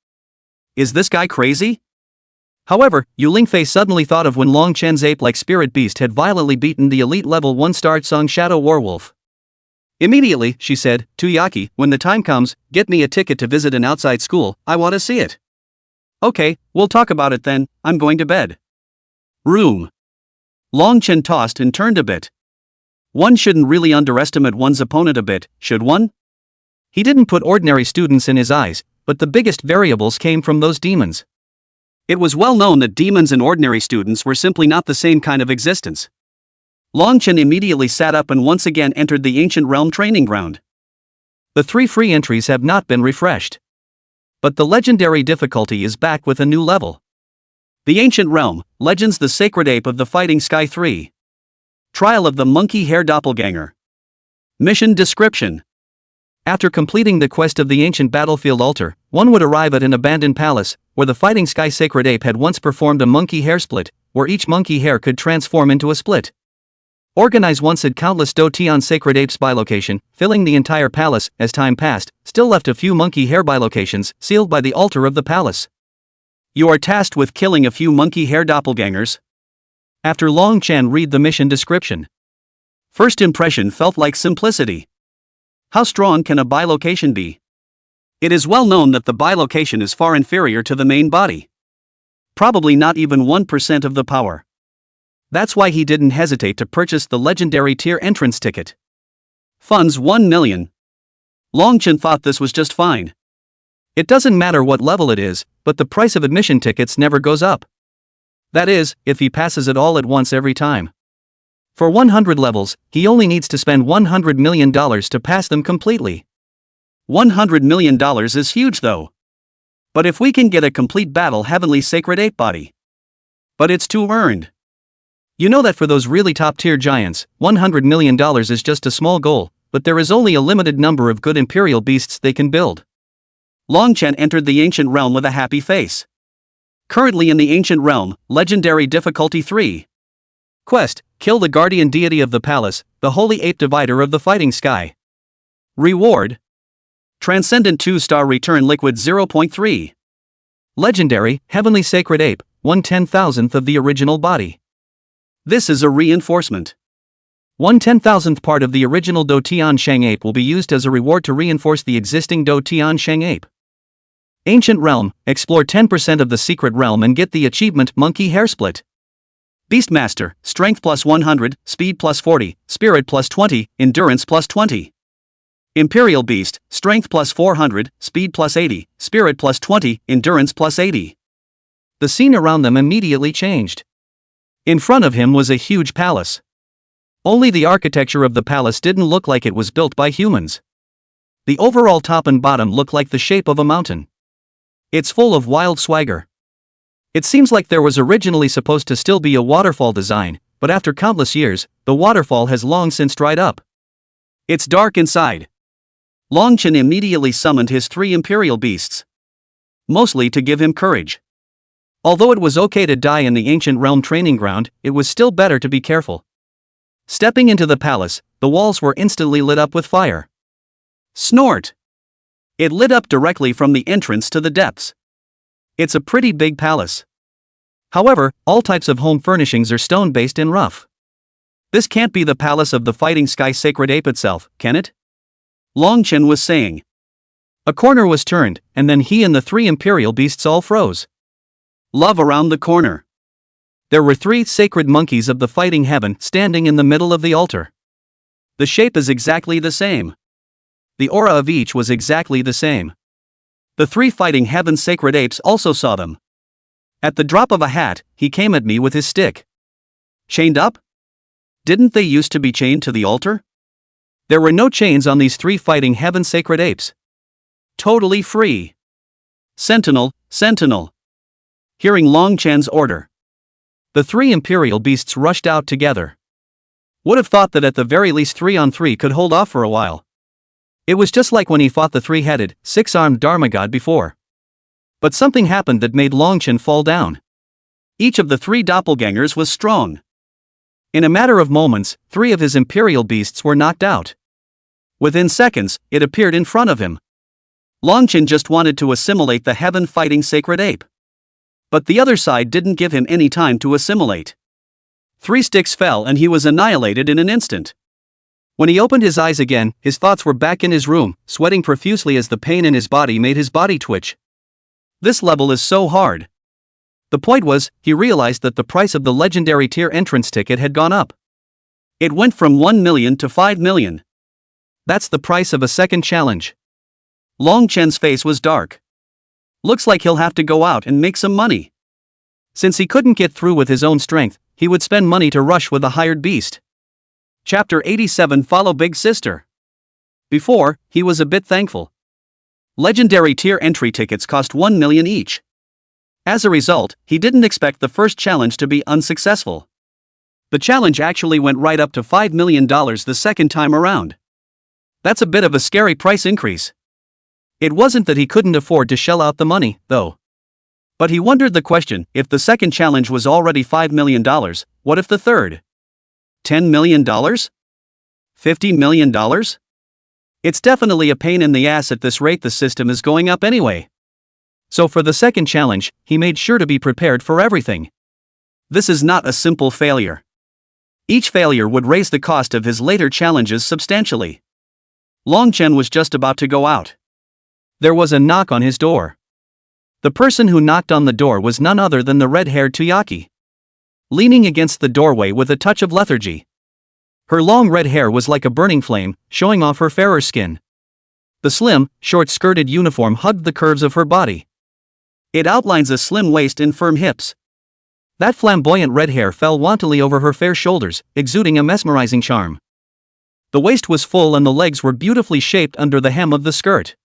S1: Is this guy crazy? However, Yu Lingfei suddenly thought of when Long Chen's ape-like spirit beast had violently beaten the elite level 1-star Song Shadow Warwolf. Immediately, she said, Tuyaki, when the time comes, get me a ticket to visit an outside school, I want to see it. Okay, we'll talk about it then, I'm going to bed. Room. Long Chen tossed and turned a bit. One shouldn't really underestimate one's opponent a bit, should one? He didn't put ordinary students in his eyes, but the biggest variables came from those demons. It was well known that demons and ordinary students were simply not the same kind of existence. Long Chen immediately sat up and once again entered the Ancient Realm training ground. The 3 free entries have not been refreshed. But the legendary difficulty is back with a new level. The Ancient Realm, Legends the Sacred Ape of the Fighting Sky 3. Trial of the Monkey Hair Doppelganger. Mission description. After completing the quest of the ancient battlefield altar, one would arrive at an abandoned palace, where the Fighting Sky Sacred Ape had once performed a monkey hair split, where each monkey hair could transform into a split. Organize once had countless Dotian Sacred Apes bilocation, filling the entire palace. As time passed, still left a few monkey hair bilocations, sealed by the altar of the palace. You are tasked with killing a few monkey hair doppelgangers. After Long Chen read the mission description. First impression felt like simplicity. How strong can a bilocation be? It is well known that the bilocation is far inferior to the main body. Probably not even 1% of the power. That's why he didn't hesitate to purchase the legendary tier entrance ticket. Funds 1 million. Long Chen thought this was just fine. It doesn't matter what level it is, but the price of admission tickets never goes up. That is, if he passes it all at once every time. For 100 levels, he only needs to spend $100 million to pass them completely. $100 million is huge though. But if we can get a complete battle Heavenly Sacred Ape body. But it's too earned. You know that for those really top tier giants, $100 million is just a small goal, but there is only a limited number of good Imperial beasts they can build. Long Chen entered the Ancient Realm with a happy face. Currently in the Ancient Realm, Legendary Difficulty 3. Quest, kill the guardian deity of the palace, the Holy Ape Divider of the Fighting Sky. Reward. Transcendent 2-star return liquid 0.3. Legendary, Heavenly Sacred Ape, 1/10,000th of the original body. This is a reinforcement. 1/10,000th part of the original Do Tian Shang Ape will be used as a reward to reinforce the existing Do Tian Shang Ape. Ancient Realm, explore 10% of the Secret Realm and get the achievement Monkey Hair Split. Beastmaster, Strength plus 100, Speed plus 40, Spirit plus 20, Endurance plus 20. Imperial Beast, Strength plus 400, Speed plus 80, Spirit plus 20, Endurance plus 80. The scene around them immediately changed. In front of him was a huge palace. Only the architecture of the palace didn't look like it was built by humans. The overall top and bottom looked like the shape of a mountain. It's full of wild swagger. It seems like there was originally supposed to still be a waterfall design, but after countless years, the waterfall has long since dried up. It's dark inside. Long Chen immediately summoned his 3 Imperial Beasts. Mostly to give him courage. Although it was okay to die in the Ancient Realm training ground, it was still better to be careful. Stepping into the palace, the walls were instantly lit up with fire. Snort! It lit up directly from the entrance to the depths. It's a pretty big palace. However, all types of home furnishings are stone-based and rough. This can't be the palace of the fighting sky sacred ape itself, can it? Longchen was saying. A corner was turned, and then he and the three imperial beasts all froze. Love around the corner. There were three sacred monkeys of the fighting heaven standing in the middle of the altar. The shape is exactly the same. The aura of each was exactly the same. The three fighting heaven sacred apes also saw them. At the drop of a hat, he came at me with his stick. Chained up? Didn't they used to be chained to the altar? There were no chains on these three fighting heaven sacred apes. Totally free. Sentinel, sentinel. Hearing Longchen's order, the three imperial beasts rushed out together. Would have thought that at the very least 3-on-3 could hold off for a while. It was just like when he fought the three-headed, six-armed Dharma god before. But something happened that made Longchen fall down. Each of the three doppelgangers was strong. In a matter of moments, three of his imperial beasts were knocked out. Within seconds, it appeared in front of him. Longchen just wanted to assimilate the heaven-fighting sacred ape. But the other side didn't give him any time to assimilate. 3 sticks fell and he was annihilated in an instant. When he opened his eyes again, his thoughts were back in his room, sweating profusely as the pain in his body made his body twitch. This level is so hard. The point was, he realized that the price of the legendary tier entrance ticket had gone up. It went from 1 million to 5 million. That's the price of a second challenge. Longchen's face was dark. Looks like he'll have to go out and make some money. Since he couldn't get through with his own strength, he would spend money to rush with a hired beast. Chapter 87 Follow Big Sister. Before, he was a bit thankful. Legendary tier entry tickets cost 1 million each. As a result, he didn't expect the first challenge to be unsuccessful. The challenge actually went right up to $5 million the second time around. That's a bit of a scary price increase. It wasn't that he couldn't afford to shell out the money, though. But he wondered the question, if the second challenge was already $5 million, what if the third? $10 million? $50 million? It's definitely a pain in the ass at this rate the system is going up anyway. So for the second challenge, he made sure to be prepared for everything. This is not a simple failure. Each failure would raise the cost of his later challenges substantially. Longchen was just about to go out. There was a knock on his door. The person who knocked on the door was none other than the red-haired Tuyaki. Leaning against the doorway with a touch of lethargy. Her long red hair was like a burning flame, showing off her fairer skin. The slim, short-skirted uniform hugged the curves of her body. It outlines a slim waist and firm hips. That flamboyant red hair fell wantonly over her fair shoulders, exuding a mesmerizing charm. The waist was full and the legs were beautifully shaped under the hem of the skirt.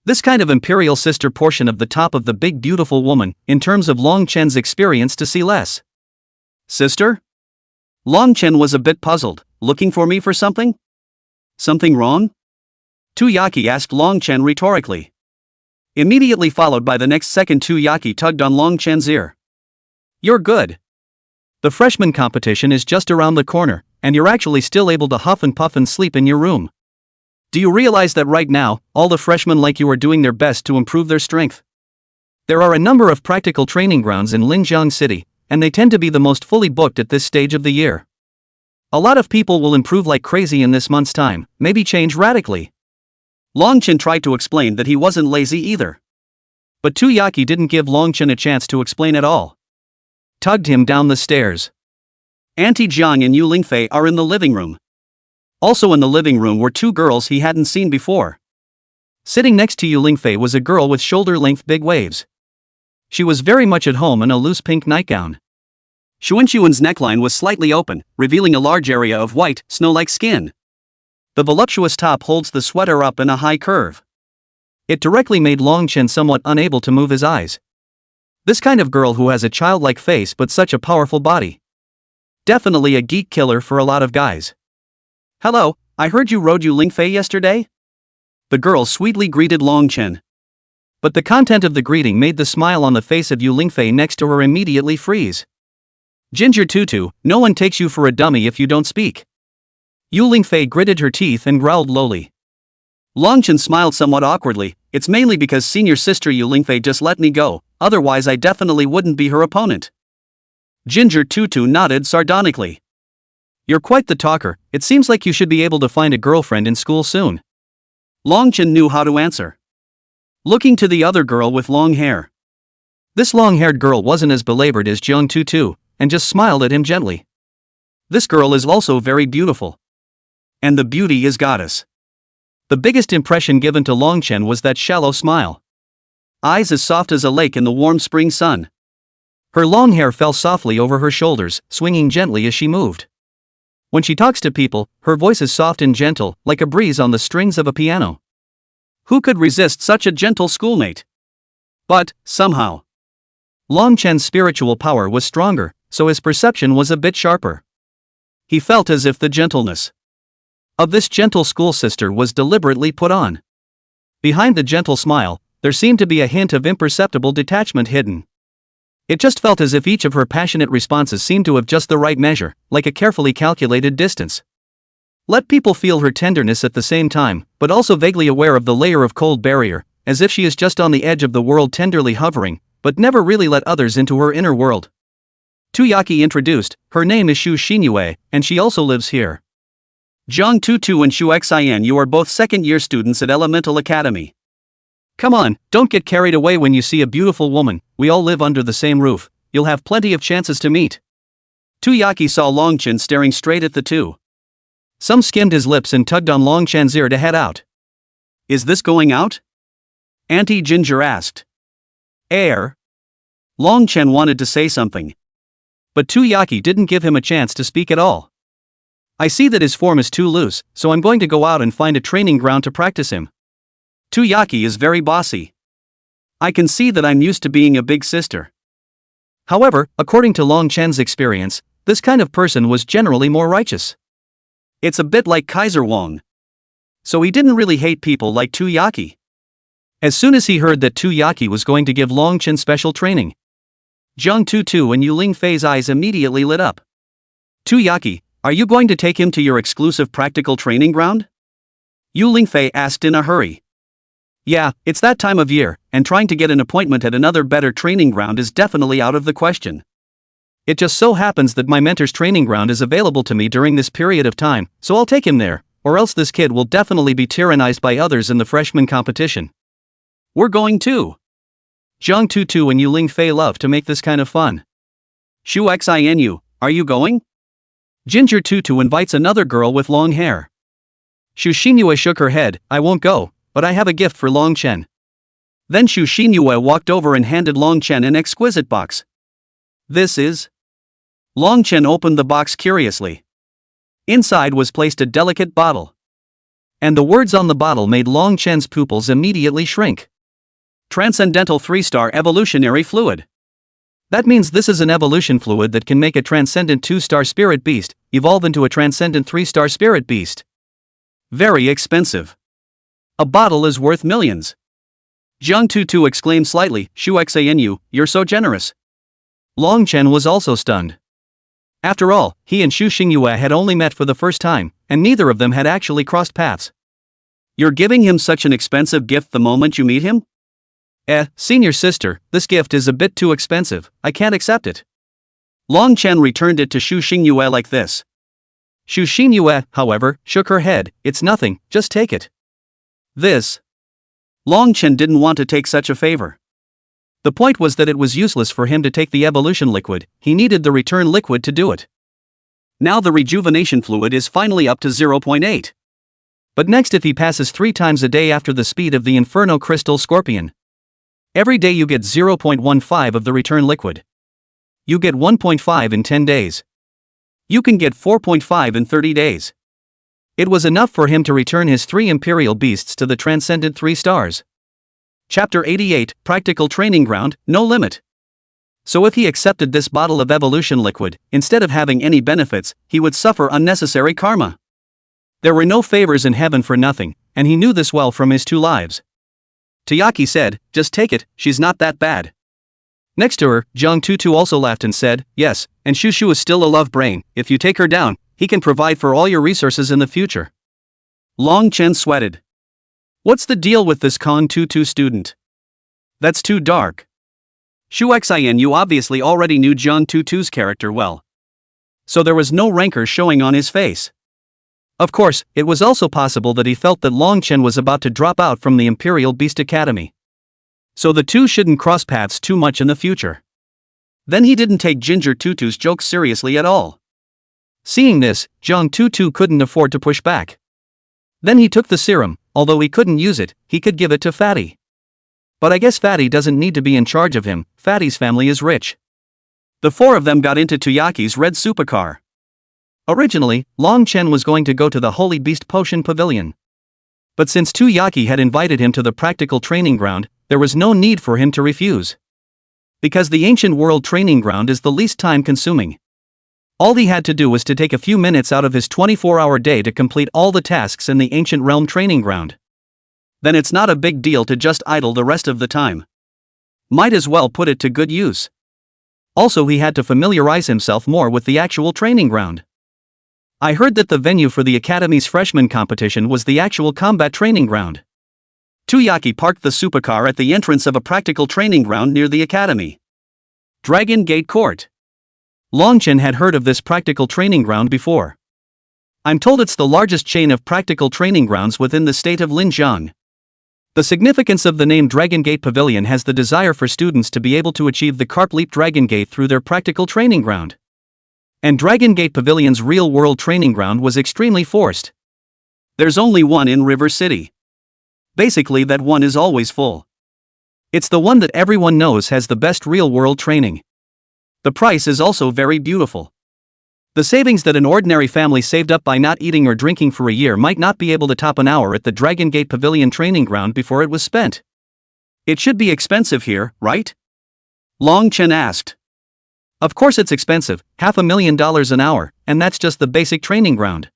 S1: This kind of imperial sister portion of the top of the big beautiful woman, in terms of Longchen's experience to see less. Sister? Longchen was a bit puzzled. Looking for me for something? Something wrong? Tuyaki asked Longchen rhetorically. Immediately followed by the next second Tuyaki tugged on Longchen's ear. You're good. The freshman competition is just around the corner, and you're actually still able to huff and puff and sleep in your room. Do you realize that right now, all the freshmen like you are doing their best to improve their strength? There are a number of practical training grounds in Linjiang City, and they tend to be the most fully booked at this stage of the year. A lot of people will improve like crazy in this month's time, maybe change radically. Longchen tried to explain that he wasn't lazy either. But Tuyaki didn't give Longchen a chance to explain at all. Tugged him down the stairs. Auntie Jiang and Yu Lingfei are in the living room. Also in the living room were 2 girls he hadn't seen before. Sitting next to Yu Lingfei was a girl with shoulder-length big waves. She was very much at home in a loose pink nightgown. Xuanxuan's neckline was slightly open, revealing a large area of white, snow-like skin. The voluptuous top holds the sweater up in a high curve. It directly made Longchen somewhat unable to move his eyes. This kind of girl who has a childlike face but such a powerful body. Definitely a geek killer for a lot of guys. Hello, I heard you rode Yu Lingfei yesterday? The girl sweetly greeted Longchen. But the content of the greeting made the smile on the face of Yu Lingfei next to her immediately freeze. Ginger Tutu, no one takes you for a dummy if you don't speak. Yu Lingfei gritted her teeth and growled lowly. Longchen smiled somewhat awkwardly. It's mainly because senior sister Yu Lingfei just let me go, otherwise I definitely wouldn't be her opponent. Ginger Tutu nodded sardonically. You're quite the talker, it seems like you should be able to find a girlfriend in school soon. Longchen knew how to answer. Looking to the other girl with long hair. This long-haired girl wasn't as belabored as Jiang Tutu, and just smiled at him gently. This girl is also very beautiful. And the beauty is goddess. The biggest impression given to Longchen was that shallow smile. Eyes as soft as a lake in the warm spring sun. Her long hair fell softly over her shoulders, swinging gently as she moved. When she talks to people, her voice is soft and gentle, like a breeze on the strings of a piano. Who could resist such a gentle schoolmate? But, somehow, Longchen's spiritual power was stronger, so his perception was a bit sharper. He felt as if the gentleness of this gentle school sister was deliberately put on. Behind the gentle smile, there seemed to be a hint of imperceptible detachment hidden. It just felt as if each of her passionate responses seemed to have just the right measure, like a carefully calculated distance. Let people feel her tenderness at the same time, but also vaguely aware of the layer of cold barrier, as if she is just on the edge of the world tenderly hovering, but never really let others into her inner world. Tuyaki introduced, her name is Shu Xinyue, and she also lives here. Zhang Tutu and Shu Xian, you are both second-year students at Elemental Academy. Come on, don't get carried away when you see a beautiful woman, we all live under the same roof, you'll have plenty of chances to meet. Tuyaki saw Longchen staring straight at the two. Some skimmed his lips and tugged on Longchen's ear to head out. Is this going out? Auntie Ginger asked. Longchen wanted to say something. But Tuyaki didn't give him a chance to speak at all. I see that his form is too loose, so I'm going to go out and find a training ground to practice him. Tuyaki is very bossy. I can see that I'm used to being a big sister. However, according to Longchen's experience, this kind of person was generally more righteous. It's a bit like Kaiser Wang. So he didn't really hate people like Tuyaki. As soon as he heard that Tuyaki was going to give Longchen special training, Zhang Tutu and Yu Lingfei's eyes immediately lit up. Tuyaki, are you going to take him to your exclusive practical training ground? Yu Lingfei asked in a hurry. Yeah, it's that time of year, and trying to get an appointment at another better training ground is definitely out of the question. It just so happens that my mentor's training ground is available to me during this period of time, so I'll take him there, or else this kid will definitely be tyrannized by others in the freshman competition. We're going too. Zhang Tutu and Yu Lingfei love to make this kind of fun. Shu Xianyu, are you going? Ginger Tutu invites another girl with long hair. Shu Xinyue shook her head, I won't go, but I have a gift for Longchen. Then Shu Xinyue walked over and handed Longchen an exquisite box. This is? Longchen opened the box curiously. Inside was placed a delicate bottle. And the words on the bottle made Longchen's pupils immediately shrink. Transcendental 3-star evolutionary fluid. That means this is an evolution fluid that can make a transcendent 2-star spirit beast evolve into a transcendent 3-star spirit beast. Very expensive. A bottle is worth millions. Zhang Tutu exclaimed slightly, Shu Xianyu, you're so generous. Longchen was also stunned. After all, he and Shu Xingyue had only met for the first time, and neither of them had actually crossed paths. You're giving him such an expensive gift the moment you meet him? Senior sister, this gift is a bit too expensive, I can't accept it. Longchen returned it to Shu Xingyue like this. Shu Xingyue, however, shook her head, it's nothing, just take it. This. Longchen didn't want to take such a favor. The point was that it was useless for him to take the evolution liquid, he needed the return liquid to do it. Now the rejuvenation fluid is finally up to 0.8. But next if he passes 3 times a day after the speed of the Inferno Crystal Scorpion. Every day you get 0.15 of the return liquid. You get 1.5 in 10 days. You can get 4.5 in 30 days. It was enough for him to return his 3 Imperial Beasts to the Transcendent 3 stars. Chapter 88, Practical Training Ground, No Limit. So if he accepted this bottle of evolution liquid, instead of having any benefits, he would suffer unnecessary karma. There were no favors in heaven for nothing, and he knew this well from his 2 lives. Tuyaki said, just take it, she's not that bad. Next to her, Jiang Tutu also laughed and said, yes, and Shushu is still a love brain. If you take her down, he can provide for all your resources in the future. Long Chen sweated. What's the deal with this Kong Tutu student? That's too dark. Shu Xian, you obviously already knew Jiang Tutu's character well. So there was no rancor showing on his face. Of course, it was also possible that he felt that Long Chen was about to drop out from the Imperial Beast Academy. So the two shouldn't cross paths too much in the future. Then he didn't take Ginger Tutu's jokes seriously at all. Seeing this, Jiang Tutu couldn't afford to push back. Then he took the serum. Although he couldn't use it, he could give it to Fatty. But I guess Fatty doesn't need to be in charge of him. Fatty's family is rich. The four of them got into Tuyaki's red supercar. Originally, Long Chen was going to go to the Holy Beast Potion Pavilion. But since Tuyaki had invited him to the practical training ground, there was no need for him to refuse. Because the ancient world training ground is the least time-consuming. All he had to do was to take a few minutes out of his 24-hour day to complete all the tasks in the ancient realm training ground. Then it's not a big deal to just idle the rest of the time. Might as well put it to good use. Also, he had to familiarize himself more with the actual training ground. I heard that the venue for the Academy's freshman competition was the actual combat training ground. Tuyaki parked the supercar at the entrance of a practical training ground near the Academy. Dragon Gate Court. Long Chen had heard of this practical training ground before. I'm told it's the largest chain of practical training grounds within the state of Linjiang. The significance of the name Dragon Gate Pavilion has the desire for students to be able to achieve the Carp Leap Dragon Gate through their practical training ground. And Dragon Gate Pavilion's real-world training ground was extremely forced. There's only one in River City. Basically, that one is always full. It's the one that everyone knows has the best real-world training. The price is also very beautiful. The savings that an ordinary family saved up by not eating or drinking for a year might not be able to top an hour at the Dragon Gate Pavilion training ground before it was spent. It should be expensive here, right? Long Chen asked. Of course it's expensive, $500,000 an hour, and that's just the basic training ground.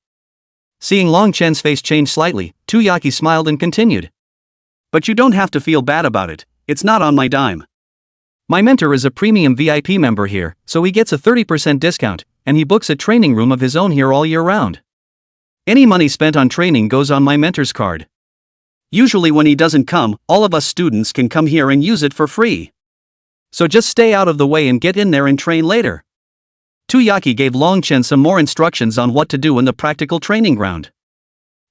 S1: Seeing Long Chen's face change slightly, Tuyaki smiled and continued. But you don't have to feel bad about it, it's not on my dime. My mentor is a premium VIP member here, so he gets a 30% discount, and he books a training room of his own here all year round. Any money spent on training goes on my mentor's card. Usually when he doesn't come, all of us students can come here and use it for free. So just stay out of the way and get in there and train later. Tuyaki gave Long Chen some more instructions on what to do in the practical training ground.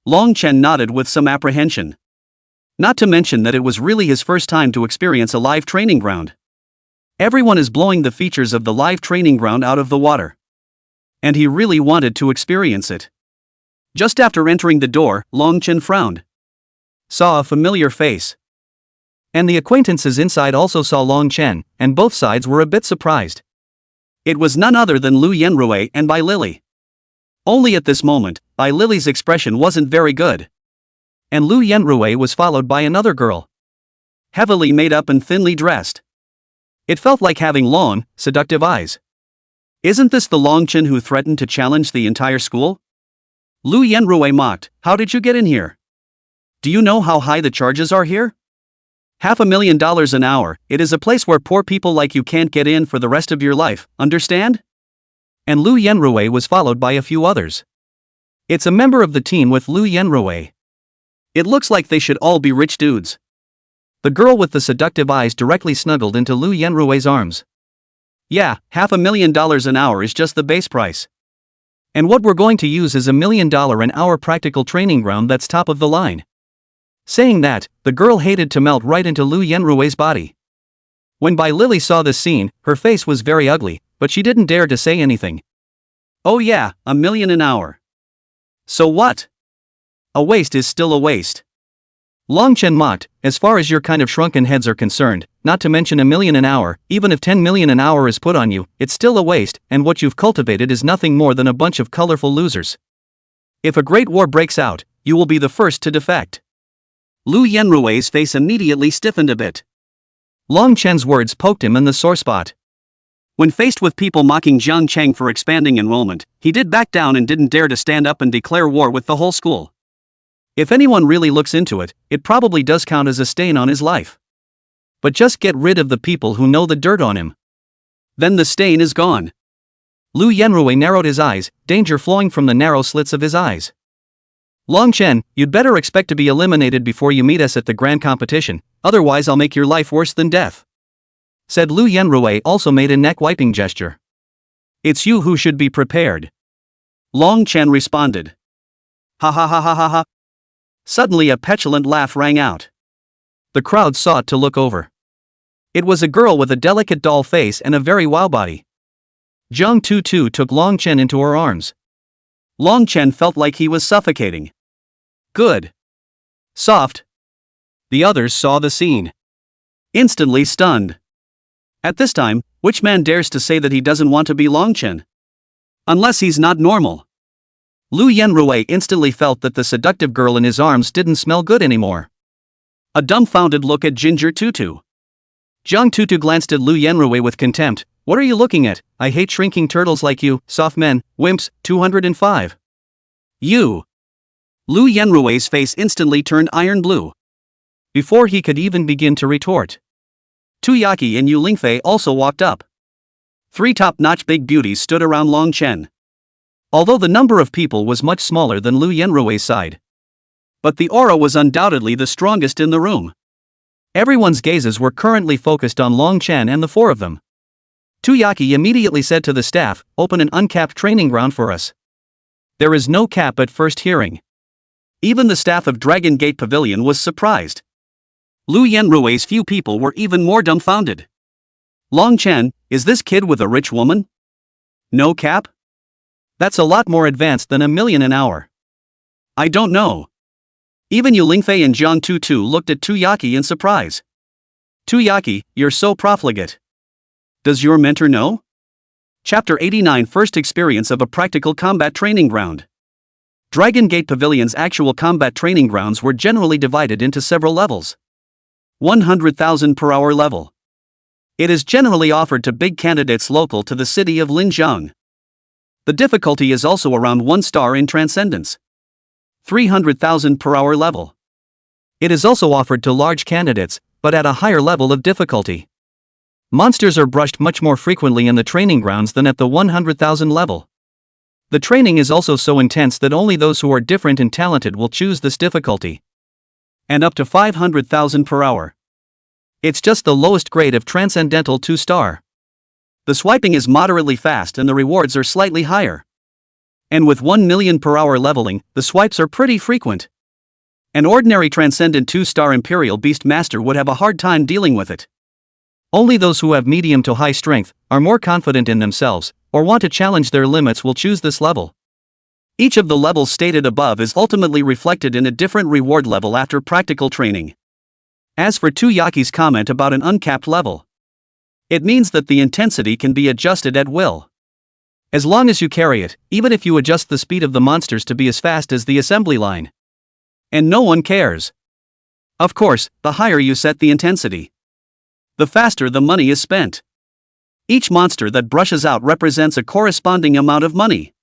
S1: Long Chen nodded with some apprehension. Not to mention that it was really his first time to experience a live training ground. Everyone is blowing the features of the live training ground out of the water. And he really wanted to experience it. Just after entering the door, Long Chen frowned. Saw a familiar face. And the acquaintances inside also saw Long Chen, and both sides were a bit surprised. It was none other than Lu Yenrui and Bai Lily. Only at this moment, Bai Lily's expression wasn't very good. And Lu Yenrui was followed by another girl. Heavily made up and thinly dressed. It felt like having long, seductive eyes. Isn't this the Long Chen who threatened to challenge the entire school? Lu Yenrui mocked, how did you get in here? Do you know how high the charges are here? $500,000 an hour, it is a place where poor people like you can't get in for the rest of your life, understand? And Lu Yenrui was followed by a few others. It's a member of the team with Lu Yenrui. It looks like they should all be rich dudes. The girl with the seductive eyes directly snuggled into Lu Yenrui's arms. Yeah, $500,000 an hour is just the base price. And what we're going to use is $1 million an hour practical training ground that's top of the line. Saying that, the girl hated to melt right into Lu Yenrui's body. When Bai Lily saw this scene, her face was very ugly, but she didn't dare to say anything. Oh yeah, $1 million an hour. So what? A waste is still a waste. Long Chen mocked, as far as your kind of shrunken heads are concerned, not to mention $1 million an hour, even if $10 million an hour is put on you, it's still a waste, and what you've cultivated is nothing more than a bunch of colorful losers. If a great war breaks out, you will be the first to defect. Lu Yenrui's face immediately stiffened a bit. Long Chen's words poked him in the sore spot. When faced with people mocking Jiang Cheng for expanding enrollment, he did back down and didn't dare to stand up and declare war with the whole school. If anyone really looks into it, it probably does count as a stain on his life. But just get rid of the people who know the dirt on him. Then the stain is gone. Lu Yenrui narrowed his eyes, danger flowing from the narrow slits of his eyes. Long Chen, you'd better expect to be eliminated before you meet us at the grand competition, otherwise I'll make your life worse than death. Said Lu Yenrui, also made a neck-wiping gesture. It's you who should be prepared. Long Chen responded. Ha ha ha ha ha ha. Suddenly a petulant laugh rang out. The crowd sought to look over. It was a girl with a delicate doll face and a very wow body. Jiang Tutu took Long Chen into her arms. Long Chen felt like he was suffocating. Good. Soft. The others saw the scene. Instantly stunned. At this time, which man dares to say that he doesn't want to be Long Chen? Unless he's not normal. Lu Yenrui instantly felt that the seductive girl in his arms didn't smell good anymore. A dumbfounded look at Ginger Tutu. Jiang Tutu glanced at Lu Yenrui with contempt. What are you looking at? I hate shrinking turtles like you, soft men, wimps, 205. You. Lu Yenrui's face instantly turned iron blue. Before he could even begin to retort, Tuyaki and Yu Lingfei also walked up. 3 top-notch big beauties stood around Long Chen. Although the number of people was much smaller than Lu Yenrui's side, but the aura was undoubtedly the strongest in the room. Everyone's gazes were currently focused on Long Chen and the 4 of them. Tuyaki immediately said to the staff, open an uncapped training ground for us. There is no cap at first hearing. Even the staff of Dragon Gate Pavilion was surprised. Lu Yenrui's few people were even more dumbfounded. Long Chen, is this kid with a rich woman? No cap? That's a lot more advanced than $1 million an hour. I don't know. Even Yu Lingfei and Jiang Tutu looked at Tuyaki in surprise. Tuyaki, you're so profligate. Does your mentor know? Chapter 89 First Experience of a Practical Combat Training Ground. Dragon Gate Pavilion's actual combat training grounds were generally divided into several levels. 100,000 per hour level. It is generally offered to big candidates local to the city of Linjiang. The difficulty is also around 1 star in Transcendence. 300,000 per hour level. It is also offered to large candidates, but at a higher level of difficulty. Monsters are brushed much more frequently in the training grounds than at the 100,000 level. The training is also so intense that only those who are different and talented will choose this difficulty. And up to 500,000 per hour. It's just the lowest grade of Transcendental 2 star. The swiping is moderately fast and the rewards are slightly higher. And with 1 million per hour leveling, the swipes are pretty frequent. An ordinary Transcendent 2 star Imperial Beast Master would have a hard time dealing with it. Only those who have medium to high strength, are more confident in themselves, or want to challenge their limits will choose this level. Each of the levels stated above is ultimately reflected in a different reward level after practical training. As for Tuyaki's comment about an uncapped level, it means that the intensity can be adjusted at will. As long as you carry it, even if you adjust the speed of the monsters to be as fast as the assembly line. And no one cares. Of course, the higher you set the intensity, the faster the money is spent. Each monster that brushes out represents a corresponding amount of money.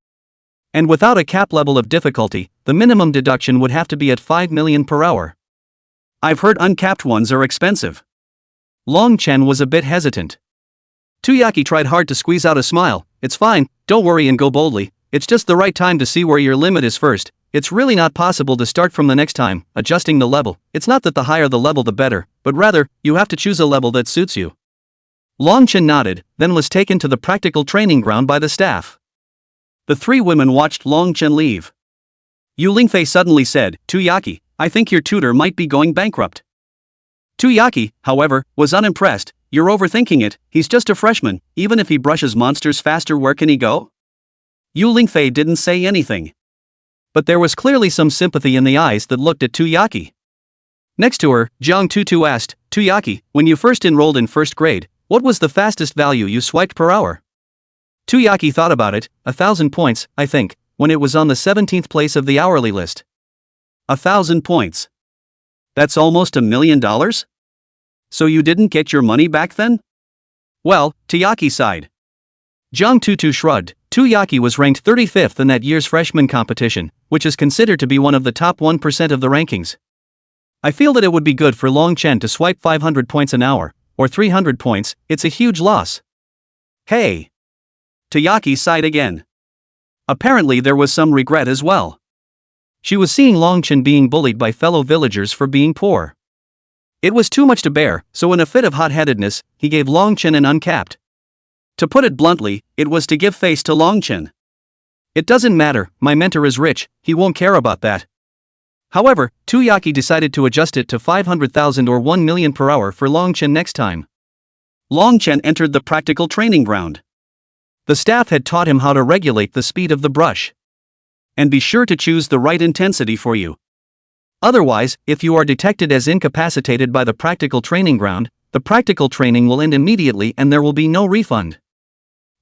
S1: And without a cap level of difficulty, the minimum deduction would have to be at 5 million per hour. I've heard uncapped ones are expensive. Long Chen was a bit hesitant. Tuyaki tried hard to squeeze out a smile. It's fine, don't worry and go boldly, it's just the right time to see where your limit is first. It's really not possible to start from the next time, adjusting the level. It's not that the higher the level the better, but rather, you have to choose a level that suits you. Long Chen nodded, then was taken to the practical training ground by the staff. The 3 women watched Long Chen leave. Yu Lingfei suddenly said, Tuyaki, I think your tutor might be going bankrupt. Tuyaki, however, was unimpressed. You're overthinking it, he's just a freshman, even if he brushes monsters faster where can he go? Yu Lingfei didn't say anything. But there was clearly some sympathy in the eyes that looked at Tuyaki. Next to her, Jiang Tutu asked, Tuyaki, when you first enrolled in first grade, what was the fastest value you swiped per hour? Tuyaki thought about it, 1,000 points, I think, when it was on the 17th place of the hourly list. 1,000 points. That's almost $1 million? So you didn't get your money back then? Well, Tuyaki sighed. Jiang Tutu shrugged. Tuyaki was ranked 35th in that year's freshman competition, which is considered to be one of the top 1% of the rankings. I feel that it would be good for Long Chen to swipe 500 points an hour, or 300 points, it's a huge loss. Hey! Tayaki sighed again. Apparently there was some regret as well. She was seeing Long Chen being bullied by fellow villagers for being poor. It was too much to bear, so in a fit of hot-headedness, he gave Long Chen an uncapped. To put it bluntly, it was to give face to Long Chen. It doesn't matter, my mentor is rich, he won't care about that. However, Tayaki decided to adjust it to 500,000 or 1 million per hour for Long Chen next time. Long Chen entered the practical training ground. The staff had taught him how to regulate the speed of the brush. And be sure to choose the right intensity for you. Otherwise, if you are detected as incapacitated by the practical training ground, the practical training will end immediately and there will be no refund.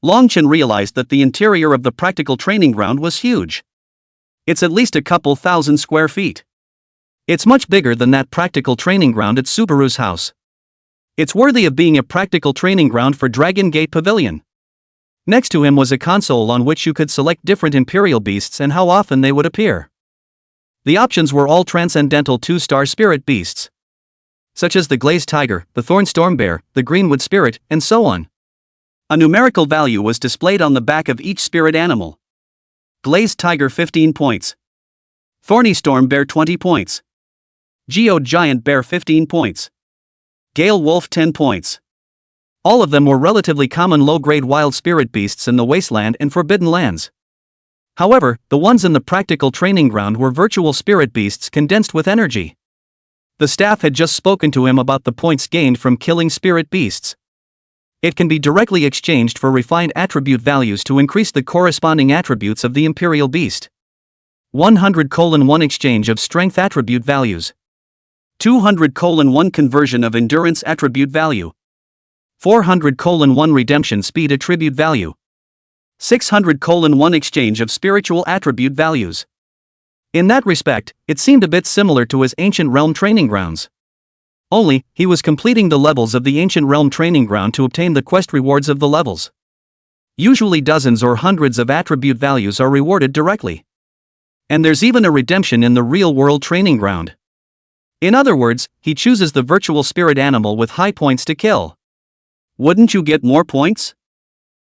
S1: Long Chen realized that the interior of the practical training ground was huge. It's at least a couple thousand square feet. It's much bigger than that practical training ground at Subaru's house. It's worthy of being a practical training ground for Dragon Gate Pavilion. Next to him was a console on which you could select different imperial beasts and how often they would appear. The options were all transcendental 2-star spirit beasts, such as the glazed tiger, the thorn storm bear, the greenwood spirit, and so on. A numerical value was displayed on the back of each spirit animal. Glazed tiger 15 points. Thorny storm bear 20 points. Geode giant bear 15 points. Gale wolf 10 points. All of them were relatively common low-grade wild spirit beasts in the wasteland and forbidden lands. However, the ones in the practical training ground were virtual spirit beasts condensed with energy. The staff had just spoken to him about the points gained from killing spirit beasts. It can be directly exchanged for refined attribute values to increase the corresponding attributes of the imperial beast. 100:1 exchange of strength attribute values. 200:1 conversion of endurance attribute value. 400:1 redemption speed attribute value. 600:1 exchange of spiritual attribute values. In that respect, it seemed a bit similar to his Ancient Realm training grounds. Only, he was completing the levels of the Ancient Realm training ground to obtain the quest rewards of the levels. Usually dozens or hundreds of attribute values are rewarded directly. And there's even a redemption in the real-world training ground. In other words, he chooses the virtual spirit animal with high points to kill. Wouldn't you get more points?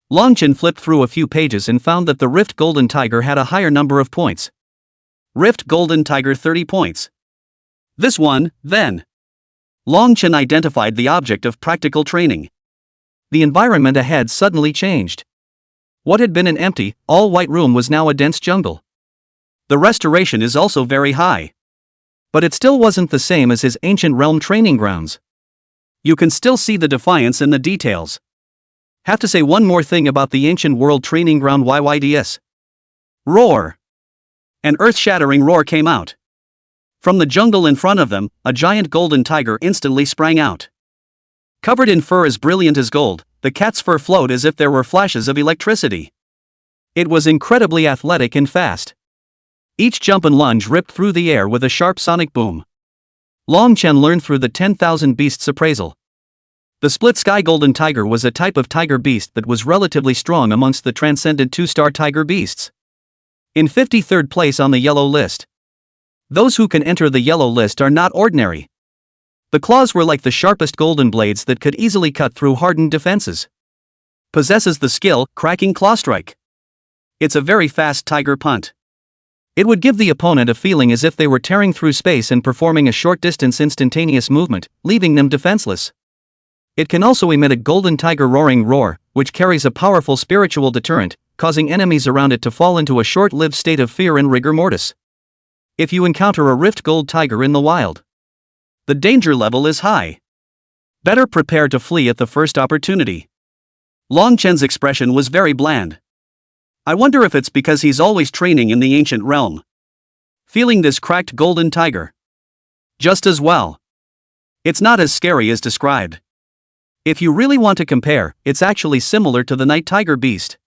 S1: Long Chen flipped through a few pages and found that the Rift Golden Tiger had a higher number of points. Rift Golden Tiger 30 points. This one, then. Long Chen identified the object of practical training. The environment ahead suddenly changed. What had been an empty, all-white room was now a dense jungle. The restoration is also very high. But it still wasn't the same as his Ancient Realm training grounds. You can still see the defiance in the details. Have to say one more thing about the Ancient World Training Ground YYDS. Roar! An earth-shattering roar came out. From the jungle in front of them, a giant golden tiger instantly sprang out. Covered in fur as brilliant as gold, the cat's fur flowed as if there were flashes of electricity. It was incredibly athletic and fast. Each jump and lunge ripped through the air with a sharp sonic boom. Long Chen learned through the 10,000 Beasts appraisal. The split sky golden tiger was a type of tiger beast that was relatively strong amongst the transcendent 2-star tiger beasts. In 53rd place on the yellow list. Those who can enter the yellow list are not ordinary. The claws were like the sharpest golden blades that could easily cut through hardened defenses. Possesses the skill, cracking claw strike. It's a very fast tiger punt. It would give the opponent a feeling as if they were tearing through space and performing a short-distance instantaneous movement, leaving them defenseless. It can also emit a golden tiger roaring roar, which carries a powerful spiritual deterrent, causing enemies around it to fall into a short-lived state of fear and rigor mortis. If you encounter a rift gold tiger in the wild, the danger level is high. Better prepare to flee at the first opportunity. Long Chen's expression was very bland. I wonder if it's because he's always training in the Ancient Realm. Feeling this cracked golden tiger. Just as well. It's not as scary as described. If you really want to compare, it's actually similar to the Night Tiger Beast.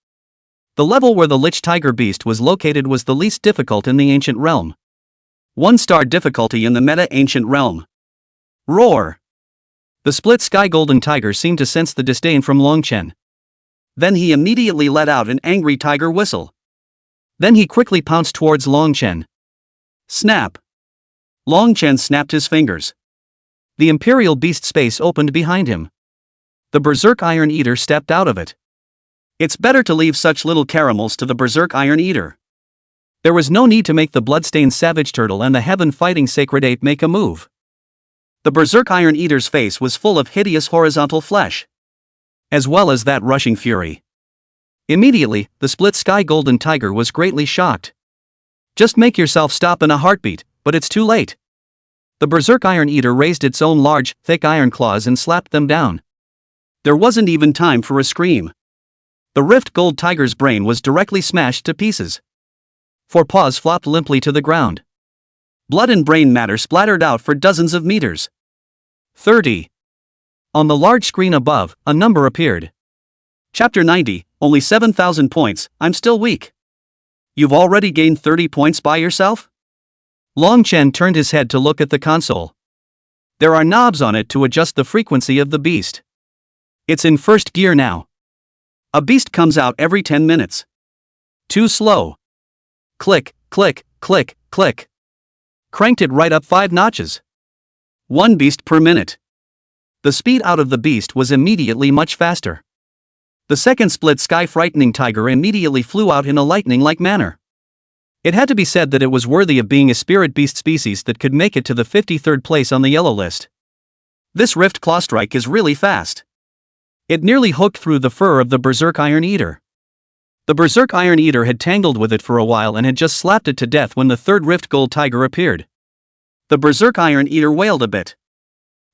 S1: The level where the Lich Tiger Beast was located was the least difficult in the Ancient Realm. 1-star difficulty in the meta Ancient Realm. Roar! The split sky golden tiger seemed to sense the disdain from Long Chen. Then he immediately let out an angry tiger whistle. Then he quickly pounced towards Long Chen. Snap! Long Chen snapped his fingers. The Imperial Beast space opened behind him. The Berserk Iron Eater stepped out of it. It's better to leave such little caramels to the Berserk Iron Eater. There was no need to make the bloodstained Savage Turtle and the heaven-fighting Sacred Ape make a move. The Berserk Iron Eater's face was full of hideous horizontal flesh, as well as that rushing fury. Immediately, the split sky golden tiger was greatly shocked. Just make yourself stop in a heartbeat, but it's too late. The Berserk Iron Eater raised its own large, thick iron claws and slapped them down. There wasn't even time for a scream. The Rift Gold Tiger's brain was directly smashed to pieces. Four paws flopped limply to the ground. Blood and brain matter splattered out for dozens of meters. 30. On the large screen above, a number appeared. Chapter 90, only 7,000 points, I'm still weak. You've already gained 30 points by yourself? Long Chen turned his head to look at the console. There are knobs on it to adjust the frequency of the beast. It's in first gear now. A beast comes out every 10 minutes. Too slow. Click, click, click, click. Cranked it right up 5 notches. 1 beast per minute. The speed out of the beast was immediately much faster. The second split sky frightening tiger immediately flew out in a lightning-like manner. It had to be said that it was worthy of being a spirit beast species that could make it to the 53rd place on the yellow list. This Rift Claw Strike is really fast. It nearly hooked through the fur of the Berserk Iron Eater. The Berserk Iron Eater had tangled with it for a while and had just slapped it to death when the third Rift Gold Tiger appeared. The Berserk Iron Eater wailed a bit.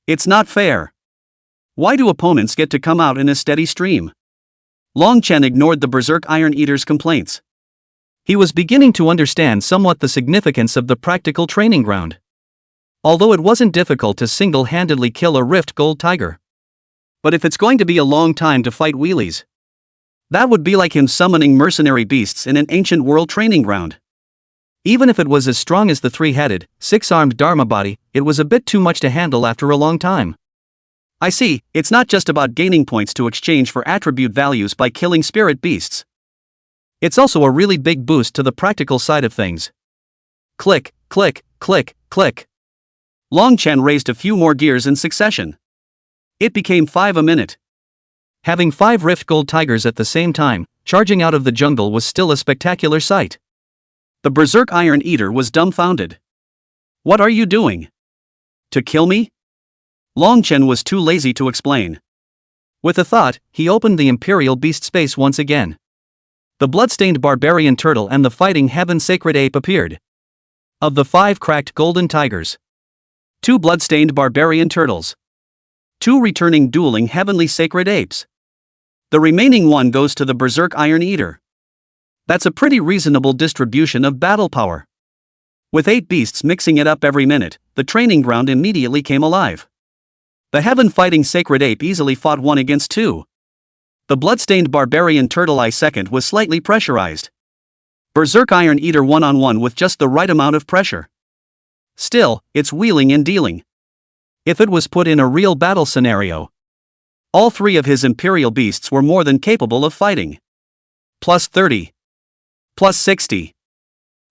S1: It's not fair. Why do opponents get to come out in a steady stream? Long Chen ignored the Berserk Iron Eater's complaints. He was beginning to understand somewhat the significance of the practical training ground. Although it wasn't difficult to single-handedly kill a Rift Gold Tiger. But if it's going to be a long time to fight wheelies, that would be like him summoning mercenary beasts in an ancient world training ground. Even if it was as strong as the 3-headed, 6-armed Dharma body, it was a bit too much to handle after a long time. I see, it's not just about gaining points to exchange for attribute values by killing spirit beasts. It's also a really big boost to the practical side of things. Click, click, click, click. Long Chen raised a few more gears in succession. It became 5 a minute. Having 5 Rift Gold Tigers at the same time, charging out of the jungle was still a spectacular sight. The Berserk Iron Eater was dumbfounded. What are you doing? To kill me? Long Chen was too lazy to explain. With a thought, he opened the Imperial Beast space once again. The bloodstained Barbarian Turtle and the fighting Heaven Sacred Ape appeared. Of the 5 cracked Golden Tigers, 2 bloodstained Barbarian Turtles, 2 returning dueling Heavenly Sacred Apes. The remaining 1 goes to the Berserk Iron Eater. That's a pretty reasonable distribution of battle power. With 8 beasts mixing it up every minute, the training ground immediately came alive. The heaven-fighting Sacred Ape easily fought 1 against 2. The bloodstained Barbarian Turtle I second was slightly pressurized. Berserk Iron Eater 1-on-1 with just the right amount of pressure. Still, it's wheeling and dealing. If it was put in a real battle scenario, all 3 of his Imperial Beasts were more than capable of fighting. Plus 30. Plus 60.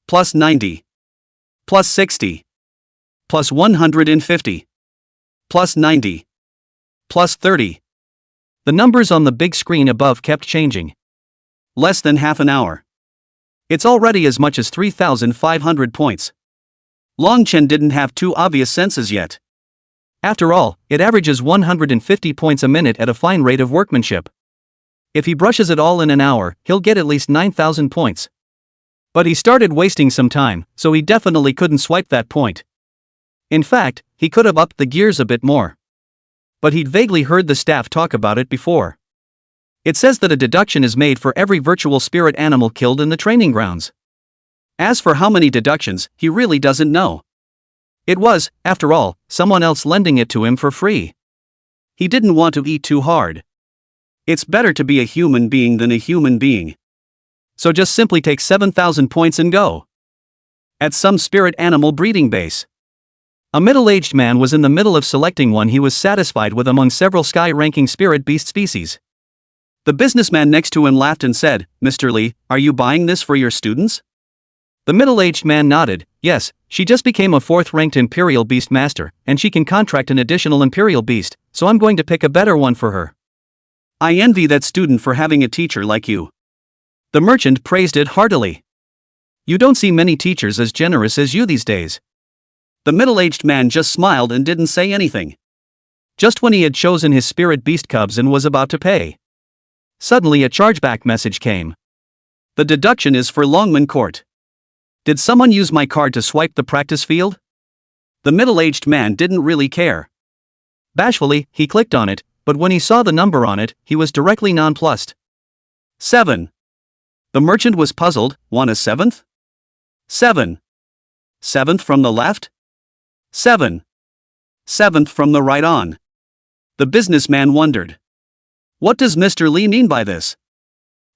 S1: Plus 90. Plus 60. Plus 150. Plus 90. Plus 30. The numbers on the big screen above kept changing. Less than half an hour. It's already as much as 3,500 points. Long Chen didn't have 2 obvious senses yet. After all, it averages 150 points a minute at a fine rate of workmanship. If he brushes it all in an hour, he'll get at least 9,000 points. But he started wasting some time, so he definitely couldn't swipe that point. In fact, he could have upped the gears a bit more. But he'd vaguely heard the staff talk about it before. It says that a deduction is made for every virtual spirit animal killed in the training grounds. As for how many deductions, he really doesn't know. It was, after all, someone else lending it to him for free. He didn't want to eat too hard. It's better to be a human being than a human being. So just simply take 7,000 points and go. At some spirit animal breeding base. A middle-aged man was in the middle of selecting one he was satisfied with among several sky-ranking spirit beast species. The businessman next to him laughed and said, "Mr. Lee, are you buying this for your students?" The middle-aged man nodded. Yes, she just became a 4th-ranked Imperial Beast Master, and she can contract an additional Imperial Beast, so I'm going to pick a better one for her. I envy that student for having a teacher like you. The merchant praised it heartily. You don't see many teachers as generous as you these days. The middle-aged man just smiled and didn't say anything. Just when he had chosen his spirit beast cubs and was about to pay. Suddenly a chargeback message came. The deduction is for Longman Court. Did someone use my card to swipe the practice field? The middle-aged man didn't really care. Bashfully, he clicked on it, but when he saw the number on it, he was directly nonplussed. 7. The merchant was puzzled. Want a 7th? 7. 7th from the left? 7. 7th from the right on. The businessman wondered. What does Mr. Lee mean by this?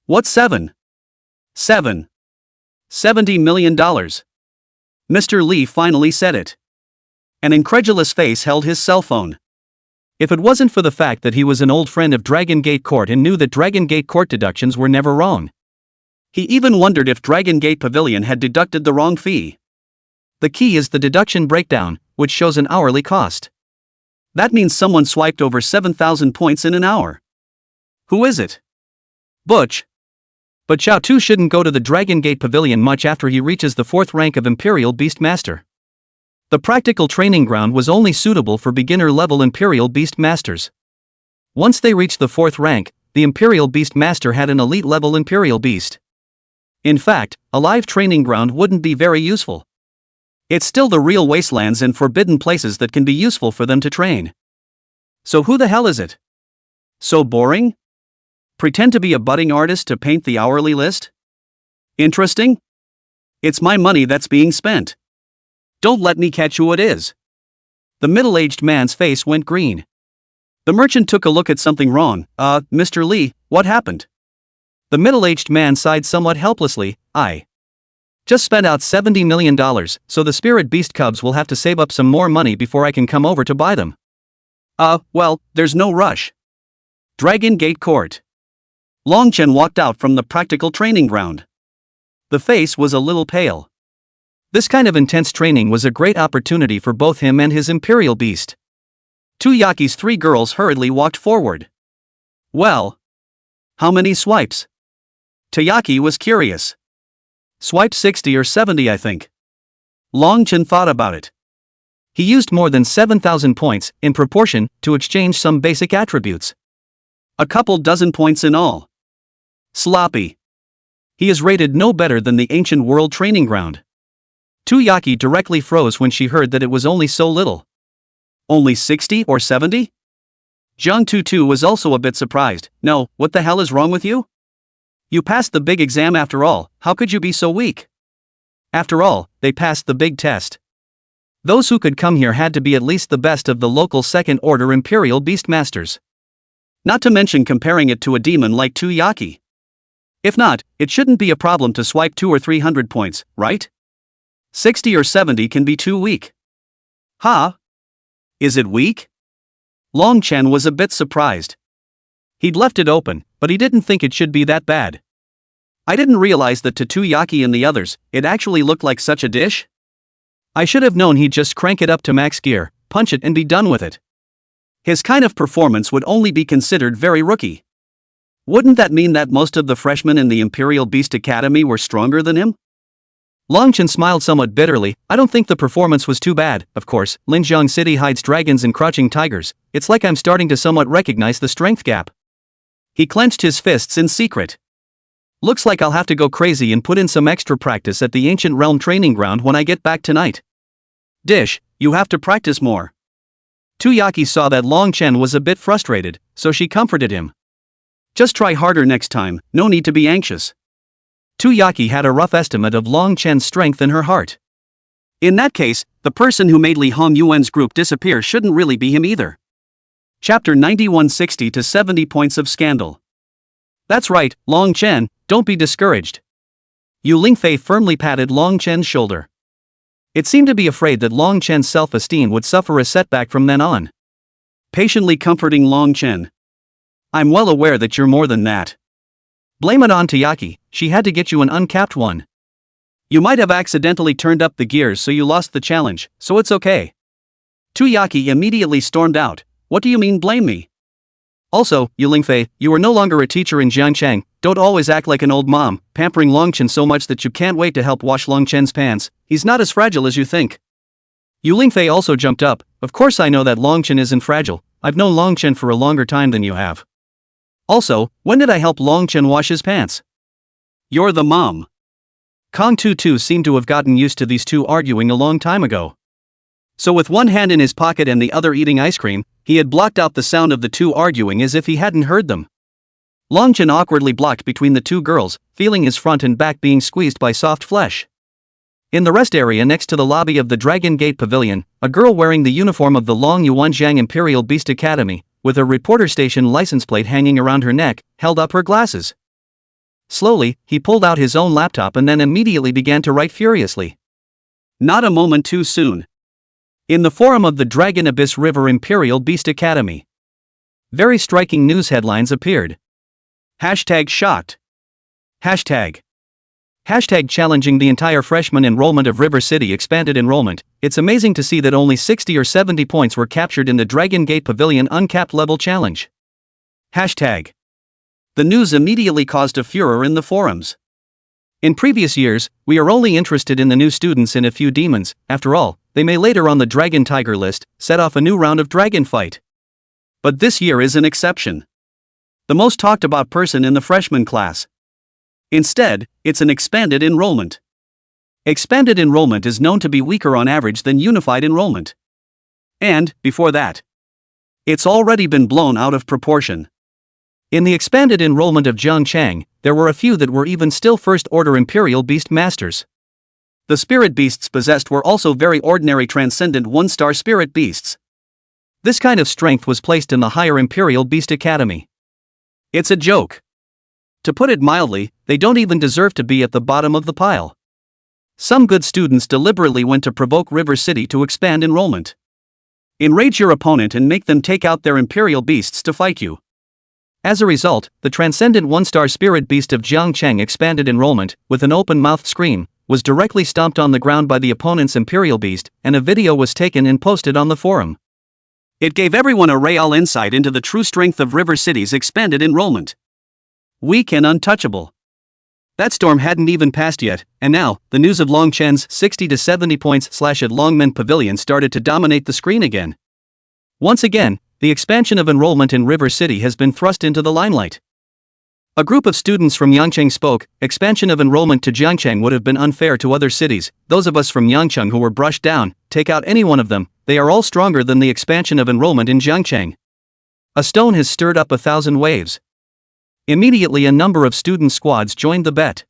S1: What's 7? 7. $70 million. Mr. Lee finally said it. An incredulous face held his cell phone. If it wasn't for the fact that he was an old friend of Dragon Gate Court and knew that Dragon Gate Court deductions were never wrong. He even wondered if Dragon Gate Pavilion had deducted the wrong fee. The key is the deduction breakdown, which shows an hourly cost. That means someone swiped over 7,000 points in an hour. Who is it? Butch. But Xiao Tu shouldn't go to the Dragon Gate Pavilion much after he reaches the 4th rank of Imperial Beast Master. The practical training ground was only suitable for beginner-level Imperial Beast Masters. Once they reached the 4th rank, the Imperial Beast Master had an elite-level Imperial Beast. In fact, a live training ground wouldn't be very useful. It's still the real wastelands and forbidden places that can be useful for them to train. So who the hell is it? So boring? Pretend to be a budding artist to paint the hourly list? Interesting? It's my money that's being spent. Don't let me catch who it is. The middle-aged man's face went green. The merchant took a look at something wrong. Mr. Lee, what happened? The middle-aged man sighed somewhat helplessly. I just spent out $70 million, so the spirit beast cubs will have to save up some more money before I can come over to buy them. Well, there's no rush. Dragon Gate Court. Long Chen walked out from the practical training ground. The face was a little pale. This kind of intense training was a great opportunity for both him and his Imperial Beast. Yaki's 3 girls hurriedly walked forward. Well, how many swipes? Yaki was curious. Swiped 60 or 70, I think. Long Chen thought about it. He used more than 7,000 points, in proportion, to exchange some basic attributes. A couple dozen points in all. Sloppy. He is rated no better than the ancient world training ground. Yaki directly froze when she heard that it was only so little. Only 60 or 70? Zhang Tutu was also a bit surprised. No, what the hell is wrong with you? You passed the big exam after all, how could you be so weak? After all, they passed the big test. Those who could come here had to be at least the best of the local second-order Imperial Beast Masters. Not to mention comparing it to a demon like Yaki. If not, it shouldn't be a problem to swipe 200 or 300 points, right? 60 or 70 can be too weak. Huh? Is it weak? Long Chen was a bit surprised. He'd left it open, but he didn't think it should be that bad. I didn't realize that to Yaki and the others, it actually looked like such a dish. I should have known he'd just crank it up to max gear, punch it and be done with it. His kind of performance would only be considered very rookie. Wouldn't that mean that most of the freshmen in the Imperial Beast Academy were stronger than him? Long Chen smiled somewhat bitterly. I don't think the performance was too bad. Of course, Linjiang City hides dragons and crouching tigers. It's like I'm starting to somewhat recognize the strength gap. He clenched his fists in secret. Looks like I'll have to go crazy and put in some extra practice at the Ancient Realm training ground when I get back tonight. Dish, you have to practice more. Yaki saw that Long Chen was a bit frustrated, so she comforted him. Just try harder next time, no need to be anxious. Yaki had a rough estimate of Long Chen's strength in her heart. In that case, the person who made Li Hong Yuan's group disappear shouldn't really be him either. Chapter 91 60 to 70 points of scandal. That's right, Long Chen, don't be discouraged. Yu Lingfei firmly patted Long Chen's shoulder. It seemed to be afraid that Long Chen's self-esteem would suffer a setback from then on. Patiently comforting Long Chen. I'm well aware that you're more than that. Blame it on Yaki, she had to get you an uncapped one. You might have accidentally turned up the gears so you lost the challenge, so it's okay. Tuyaki immediately stormed out. What do you mean blame me? Also, Yu Lingfei, you are no longer a teacher in Jiangcheng, don't always act like an old mom, pampering Longchen so much that you can't wait to help wash Longchen's pants, he's not as fragile as you think. Yu Lingfei also jumped up, of course I know that Longchen isn't fragile, I've known Longchen for a longer time than you have. Also, when did I help Longchen wash his pants? You're the mom. Kong Tu seemed to have gotten used to these two arguing a long time ago. So with one hand in his pocket and the other eating ice cream, he had blocked out the sound of the two arguing as if he hadn't heard them. Longchen awkwardly blocked between the two girls, feeling his front and back being squeezed by soft flesh. In the rest area next to the lobby of the Dragon Gate Pavilion, a girl wearing the uniform of the Long Yuanjiang Imperial Beast Academy, with a reporter station license plate hanging around her neck, held up her glasses. Slowly, he pulled out his own laptop and then immediately began to write furiously. Not a moment too soon. In the forum of the Dragon Abyss River Imperial Beast Academy. Very striking news headlines appeared. Hashtag shocked. Hashtag challenging the entire freshman enrollment of River City expanded enrollment. It's amazing to see that only 60 or 70 points were captured in the Dragon Gate Pavilion uncapped level challenge. Hashtag. The news immediately caused a furor in the forums. In previous years, we are only interested in the new students and a few demons, after all, they may later on the Dragon Tiger list, set off a new round of dragon fight. But this year is an exception. The most talked about person in the freshman class. Instead, it's an expanded enrollment. Expanded enrollment is known to be weaker on average than unified enrollment. And, before that, it's already been blown out of proportion. In the expanded enrollment of Jiangcheng, there were a few that were even still first-order Imperial Beast Masters. The spirit beasts possessed were also very ordinary transcendent one-star spirit beasts. This kind of strength was placed in the higher Imperial Beast Academy. It's a joke. To put it mildly, they don't even deserve to be at the bottom of the pile. Some good students deliberately went to provoke River City to expand enrollment. Enrage your opponent and make them take out their Imperial Beasts to fight you. As a result, the transcendent one-star spirit beast of Jiangcheng expanded enrollment, with an open-mouthed scream, was directly stomped on the ground by the opponent's Imperial Beast, and a video was taken and posted on the forum. It gave everyone a real insight into the true strength of River City's expanded enrollment. Weak and untouchable. That storm hadn't even passed yet, and now, the news of Longchen's 60 to 70 points / at Longmen Pavilion started to dominate the screen again. Once again, the expansion of enrollment in River City has been thrust into the limelight. A group of students from Yangcheng spoke, expansion of enrollment to Jiangcheng would have been unfair to other cities, those of us from Yangcheng who were brushed down, take out any one of them, they are all stronger than the expansion of enrollment in Jiangcheng. A stone has stirred up 1,000 waves. Immediately a number of student squads joined the bet.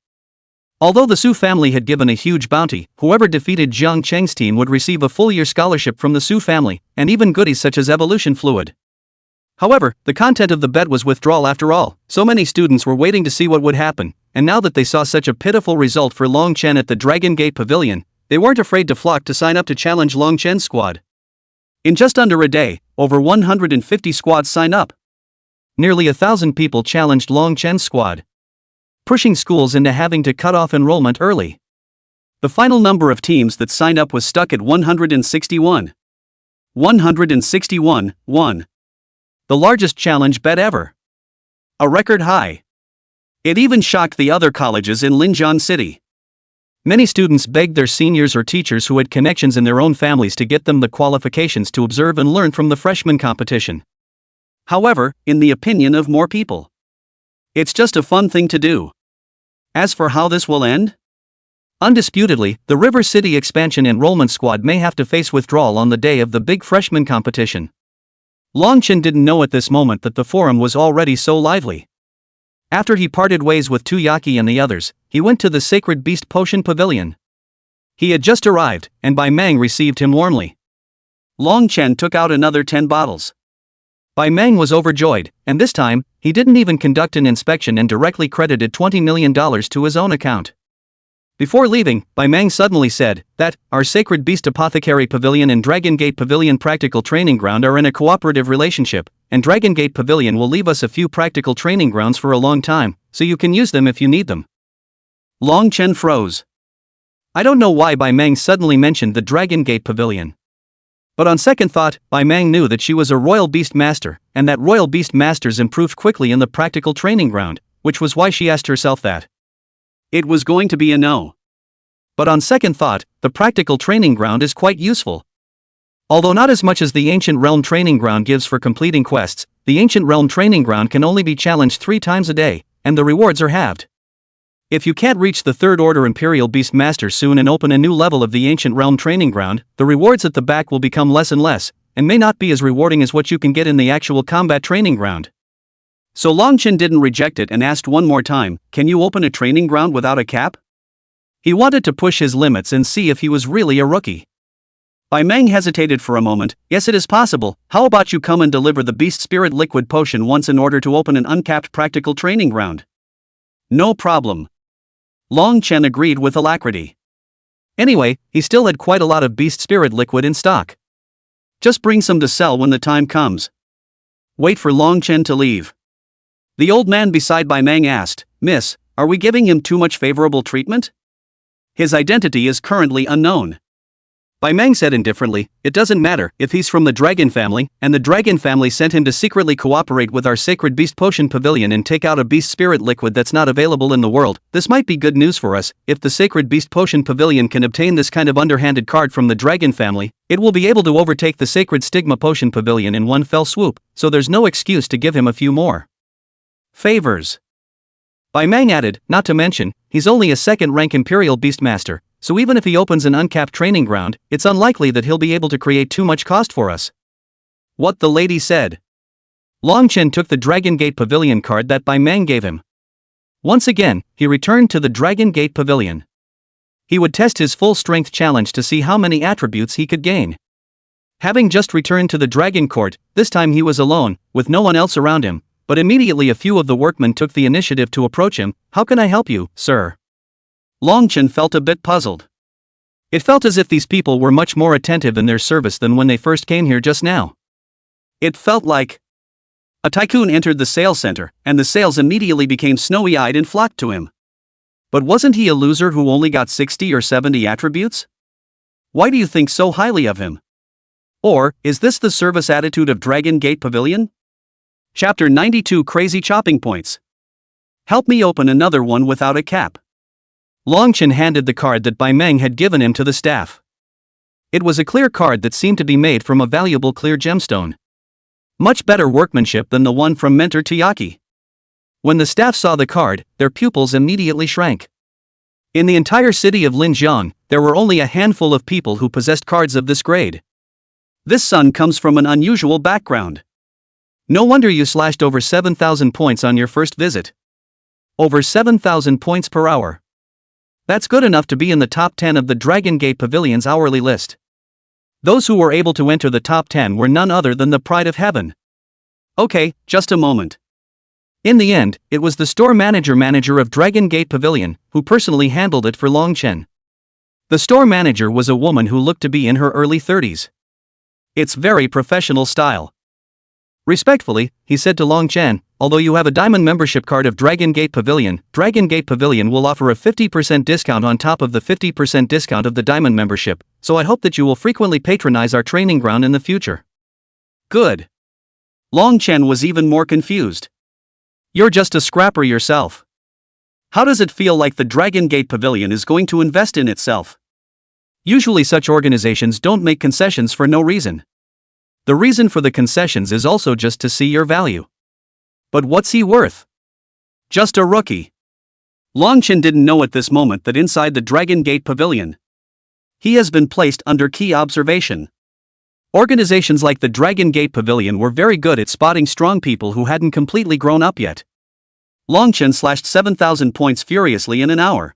S1: Although the Su family had given a huge bounty, whoever defeated Jiang Cheng's team would receive a full-year scholarship from the Su family, and even goodies such as evolution fluid. However, the content of the bet was withdrawal after all, so many students were waiting to see what would happen, and now that they saw such a pitiful result for Long Chen at the Dragon Gate Pavilion, they weren't afraid to flock to sign up to challenge Long Chen's squad. In just under a day, over 150 squads signed up. Nearly 1,000 people challenged Long Chen's squad, pushing schools into having to cut off enrollment early. The final number of teams that signed up was stuck at 161. 161, 1. The largest challenge bet ever. A record high. It even shocked the other colleges in Linjiang City. Many students begged their seniors or teachers who had connections in their own families to get them the qualifications to observe and learn from the freshman competition. However, in the opinion of more people, it's just a fun thing to do. As for how this will end? Undisputedly, the River City expansion enrollment squad may have to face withdrawal on the day of the big freshman competition. Longchen didn't know at this moment that the forum was already so lively. After he parted ways with Tuyaki and the others, he went to the Sacred Beast Potion Pavilion. He had just arrived, and Bai Meng received him warmly. Longchen took out another 10 bottles. Bai Meng was overjoyed, and this time, he didn't even conduct an inspection and directly credited $20 million to his own account. Before leaving, Bai Meng suddenly said that our Sacred Beast Apothecary Pavilion and Dragon Gate Pavilion Practical Training Ground are in a cooperative relationship, and Dragon Gate Pavilion will leave us a few practical training grounds for a long time, so you can use them if you need them. Long Chen froze. I don't know why Bai Meng suddenly mentioned the Dragon Gate Pavilion. But on second thought, Bai Meng knew that she was a royal beast master, and that royal beast masters improved quickly in the practical training ground, which was why she asked herself that. It was going to be a no. But on second thought, the practical training ground is quite useful. Although not as much as the Ancient Realm Training Ground gives for completing quests, the Ancient Realm Training Ground can only be challenged 3 times a day, and the rewards are halved. If you can't reach the 3rd Order Imperial Beast Master soon and open a new level of the Ancient Realm Training Ground, the rewards at the back will become less and less, and may not be as rewarding as what you can get in the actual combat training ground. So Longchen didn't reject it and asked one more time, "Can you open a training ground without a cap?" He wanted to push his limits and see if he was really a rookie. Bai Meng hesitated for a moment. "Yes, it is possible. How about you come and deliver the Beast Spirit Liquid Potion once in order to open an uncapped practical training ground?" "No problem." Long Chen agreed with alacrity. Anyway, he still had quite a lot of Beast Spirit Liquid in stock. Just bring some to sell when the time comes. Wait for Long Chen to leave. The old man beside Bai Meng asked, "Miss, are we giving him too much favorable treatment? His identity is currently unknown." Bai Meng said indifferently, "It doesn't matter if he's from the Dragon family, and the Dragon family sent him to secretly cooperate with our Sacred Beast Potion Pavilion and take out a Beast Spirit Liquid that's not available in the world. This might be good news for us. If the Sacred Beast Potion Pavilion can obtain this kind of underhanded card from the Dragon family, it will be able to overtake the Sacred Stigma Potion Pavilion in one fell swoop, so there's no excuse to give him a few more favors." Bai Meng added, "Not to mention, he's only a 2nd-rank Imperial Beastmaster, so even if he opens an uncapped training ground, it's unlikely that he'll be able to create too much cost for us." What the lady said. Long Chen took the Dragon Gate Pavilion card that Bai Meng gave him. Once again, he returned to the Dragon Gate Pavilion. He would test his full strength challenge to see how many attributes he could gain. Having just returned to the Dragon Court, this time he was alone, with no one else around him. But immediately a few of the workmen took the initiative to approach him. "How can I help you, sir?" Long Chen felt a bit puzzled. It felt as if these people were much more attentive in their service than when they first came here just now. It felt like a tycoon entered the sales center, and the sales immediately became snowy-eyed and flocked to him. But wasn't he a loser who only got 60 or 70 attributes? Why do you think so highly of him? Or, is this the service attitude of Dragon Gate Pavilion? Chapter 92 Crazy Chopping Points. Help me open another one without a cap. Long Chen handed the card that Bai Meng had given him to the staff. It was a clear card that seemed to be made from a valuable clear gemstone. Much better workmanship than the one from Mentor Tiyaki. When the staff saw the card, their pupils immediately shrank. In the entire city of Linjiang, there were only a handful of people who possessed cards of this grade. This son comes from an unusual background. No wonder you slashed over 7,000 points on your first visit. Over 7,000 points per hour. That's good enough to be in the top 10 of the Dragon Gate Pavilion's hourly list. Those who were able to enter the top 10 were none other than the Pride of Heaven. Okay, just a moment. In the end, it was the store manager of Dragon Gate Pavilion, who personally handled it for Long Chen. The store manager was a woman who looked to be in her early 30s. It's very professional style. Respectfully, he said to Long Chen, although you have a diamond membership card of Dragon Gate Pavilion will offer a 50% discount on top of the 50% discount of the diamond membership, so I hope that you will frequently patronize our training ground in the future. Good. Long Chen was even more confused. You're just a scrapper yourself. How does it feel like the Dragon Gate Pavilion is going to invest in itself? Usually such organizations don't make concessions for no reason. The reason for the concessions is also just to see your value. But what's he worth? Just a rookie. Long Chen didn't know at this moment that inside the Dragon Gate Pavilion, he has been placed under key observation. Organizations like the Dragon Gate Pavilion were very good at spotting strong people who hadn't completely grown up yet. Long Chen slashed 7,000 points furiously in an hour.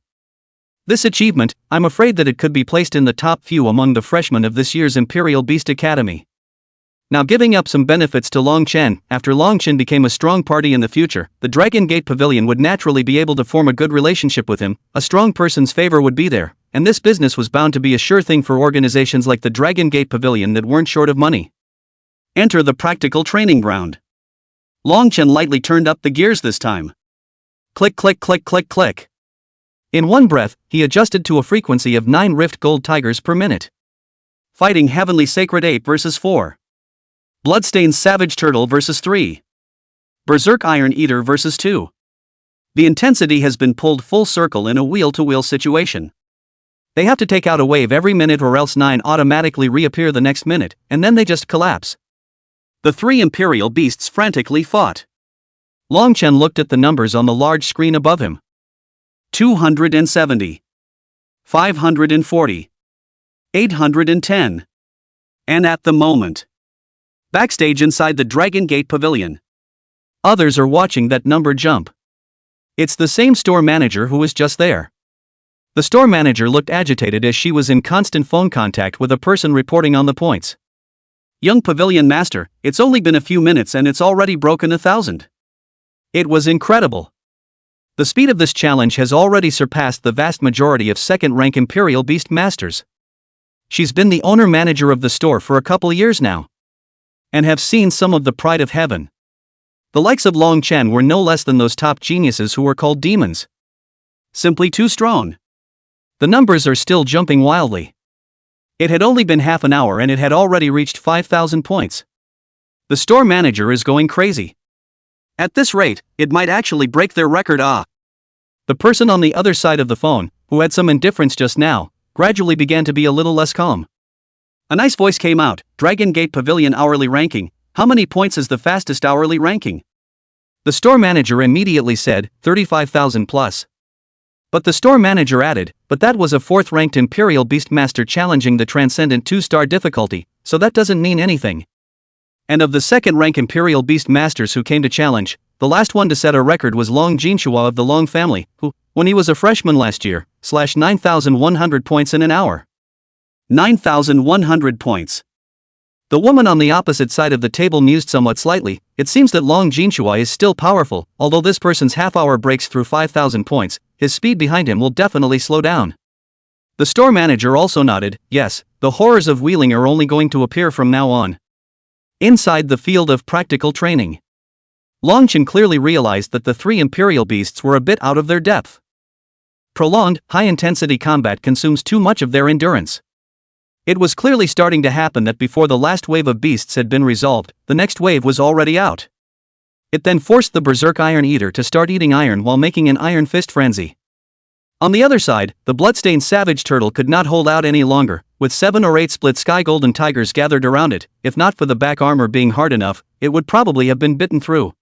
S1: This achievement, I'm afraid that it could be placed in the top few among the freshmen of this year's Imperial Beast Academy. Now giving up some benefits to Long Chen, after Long Chen became a strong party in the future, the Dragon Gate Pavilion would naturally be able to form a good relationship with him, a strong person's favor would be there, and this business was bound to be a sure thing for organizations like the Dragon Gate Pavilion that weren't short of money. Enter the practical training ground. Long Chen lightly turned up the gears this time. Click click click click click. In one breath, he adjusted to a frequency of 9 rift gold tigers per minute. Fighting Heavenly Sacred Ape versus 4. Bloodstained Savage Turtle versus 3. Berserk Iron Eater versus 2. The intensity has been pulled full circle in a wheel-to-wheel situation. They have to take out a wave every minute or else 9 automatically reappear the next minute, and then they just collapse. The 3 Imperial Beasts frantically fought. Long Chen looked at the numbers on the large screen above him. 270. 540. 810. And at the moment, backstage inside the Dragon Gate Pavilion, others are watching that number jump. It's the same store manager who was just there. The store manager looked agitated as she was in constant phone contact with a person reporting on the points. Young Pavilion Master, it's only been a few minutes and it's already broken 1,000. It was incredible. The speed of this challenge has already surpassed the vast majority of second-rank Imperial Beast Masters. She's been the owner-manager of the store for a couple years now, and have seen some of the pride of heaven. The likes of Long Chen were no less than those top geniuses who were called demons. Simply too strong. The numbers are still jumping wildly. It had only been half an hour and it had already reached 5,000 points. The store manager is going crazy. At this rate, it might actually break their record. The person on the other side of the phone, who had some indifference just now, gradually began to be a little less calm. A nice voice came out. Dragon Gate Pavilion hourly ranking. How many points is the fastest hourly ranking? The store manager immediately said, 35,000 plus. But the store manager added, but that was a 4th-ranked Imperial Beastmaster challenging the Transcendent 2-star difficulty, so that doesn't mean anything. And of the 2nd-rank Imperial Beastmasters who came to challenge, the last one to set a record was Long Jinhua of the Long family, who, when he was a freshman last year, slashed 9,100 points in an hour. 9,100 points. The woman on the opposite side of the table mused somewhat slightly. It seems that Long Jinhua is still powerful, although this person's half-hour breaks through 5,000 points, his speed behind him will definitely slow down. The store manager also nodded, yes, the horrors of wheeling are only going to appear from now on. Inside the field of practical training, Long Chen clearly realized that the 3 Imperial Beasts were a bit out of their depth. Prolonged, high-intensity combat consumes too much of their endurance. It was clearly starting to happen that before the last wave of beasts had been resolved, the next wave was already out. It then forced the Berserk Iron Eater to start eating iron while making an iron fist frenzy. On the other side, the bloodstained Savage Turtle could not hold out any longer, with 7 or 8 split sky golden tigers gathered around it. If not for the back armor being hard enough, it would probably have been bitten through.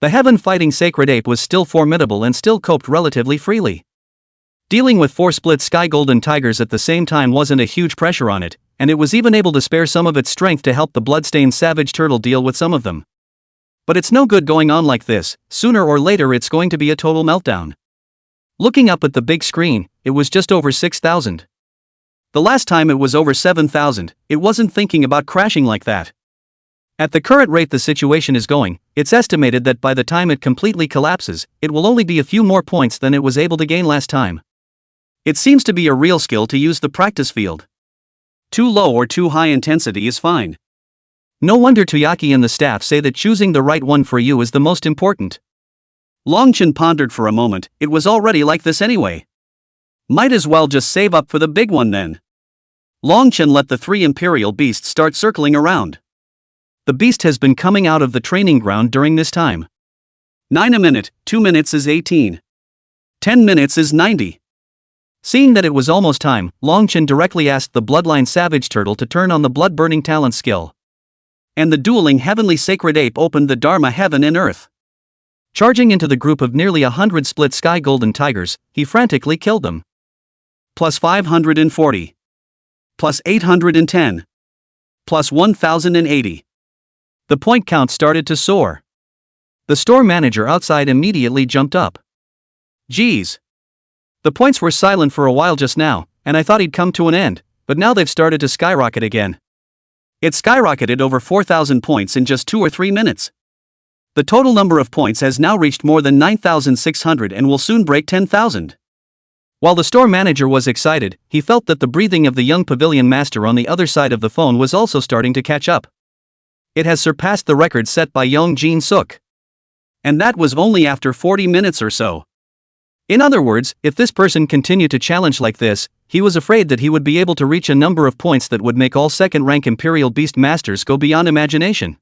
S1: The heaven-fighting Sacred Ape was still formidable and still coped relatively freely. Dealing with 4 split sky golden tigers at the same time wasn't a huge pressure on it, and it was even able to spare some of its strength to help the bloodstained Savage Turtle deal with some of them. But it's no good going on like this. Sooner or later it's going to be a total meltdown. Looking up at the big screen, it was just over 6,000. The last time it was over 7,000, it wasn't thinking about crashing like that. At the current rate the situation is going, it's estimated that by the time it completely collapses, it will only be a few more points than it was able to gain last time. It seems to be a real skill to use the practice field. Too low or too high intensity is fine. No wonder Toyaki and the staff say that choosing the right one for you is the most important. Long Chen pondered for a moment. It was already like this anyway. Might as well just save up for the big one then. Long Chen let the 3 Imperial Beasts start circling around. The beast has been coming out of the training ground during this time. 9 a minute, 2 minutes is 18. 10 minutes is 90. Seeing that it was almost time, Long Chen directly asked the Bloodline Savage Turtle to turn on the Blood-Burning Talent skill. And the dueling Heavenly Sacred Ape opened the Dharma Heaven and Earth. Charging into the group of nearly 100 split sky golden tigers, he frantically killed them. Plus 540. Plus 810. Plus 1080. The point count started to soar. The store manager outside immediately jumped up. Geez. The points were silent for a while just now, and I thought he'd come to an end, but now they've started to skyrocket again. It skyrocketed over 4,000 points in just 2 or 3 minutes. The total number of points has now reached more than 9,600 and will soon break 10,000. While the store manager was excited, he felt that the breathing of the young pavilion master on the other side of the phone was also starting to catch up. It has surpassed the record set by young Jin Suk. And that was only after 40 minutes or so. In other words, if this person continued to challenge like this, he was afraid that he would be able to reach a number of points that would make all second-rank Imperial Beast Masters go beyond imagination.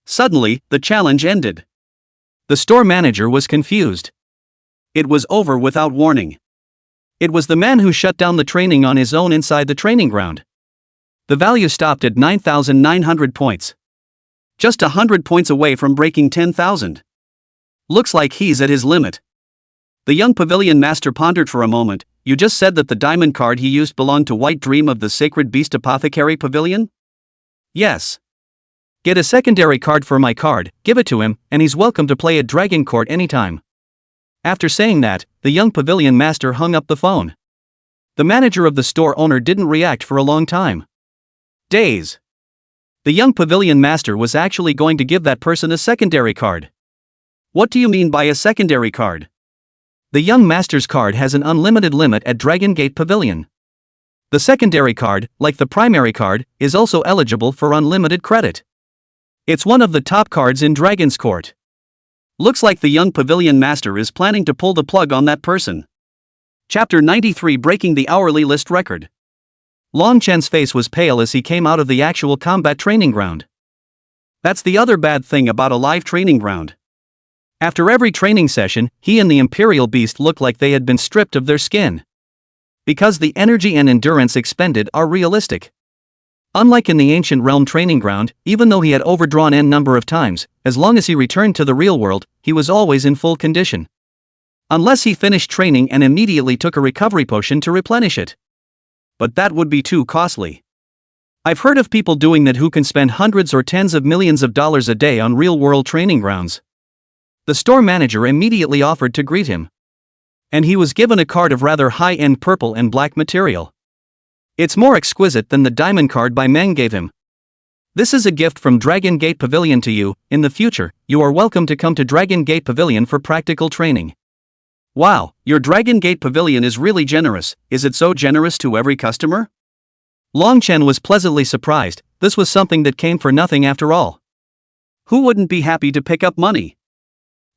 S1: Suddenly, the challenge ended. The store manager was confused. It was over without warning. It was the man who shut down the training on his own inside the training ground. The value stopped at 9,900 points. Just 100 points away from breaking 10,000. Looks like he's at his limit. The young pavilion master pondered for a moment. You just said that the diamond card he used belonged to White Dream of the Sacred Beast Apothecary Pavilion? Yes. Get a secondary card for my card, give it to him, and he's welcome to play at Dragon Court anytime. After saying that, the young pavilion master hung up the phone. The manager of the store owner didn't react for a long time. Days. The young pavilion master was actually going to give that person a secondary card. What do you mean by a secondary card? The young master's card has an unlimited limit at Dragon Gate Pavilion. The secondary card, like the primary card, is also eligible for unlimited credit. It's one of the top cards in Dragon's Court. Looks like the young pavilion master is planning to pull the plug on that person. Chapter 93, Breaking the Hourly List Record. Long Chen's face was pale as he came out of the actual combat training ground. That's the other bad thing about a live training ground. After every training session, he and the Imperial Beast looked like they had been stripped of their skin. Because the energy and endurance expended are realistic. Unlike in the Ancient Realm training ground, even though he had overdrawn n number of times, as long as he returned to the real world, he was always in full condition. Unless he finished training and immediately took a recovery potion to replenish it. But that would be too costly. I've heard of people doing that who can spend hundreds or tens of millions of dollars a day on real-world training grounds. The store manager immediately offered to greet him. And he was given a card of rather high-end purple and black material. It's more exquisite than the diamond card by Meng gave him. This is a gift from Dragon Gate Pavilion to you. In the future, you are welcome to come to Dragon Gate Pavilion for practical training. Wow, your Dragon Gate Pavilion is really generous. Is it so generous to every customer? Long Chen was pleasantly surprised. This was something that came for nothing after all. Who wouldn't be happy to pick up money?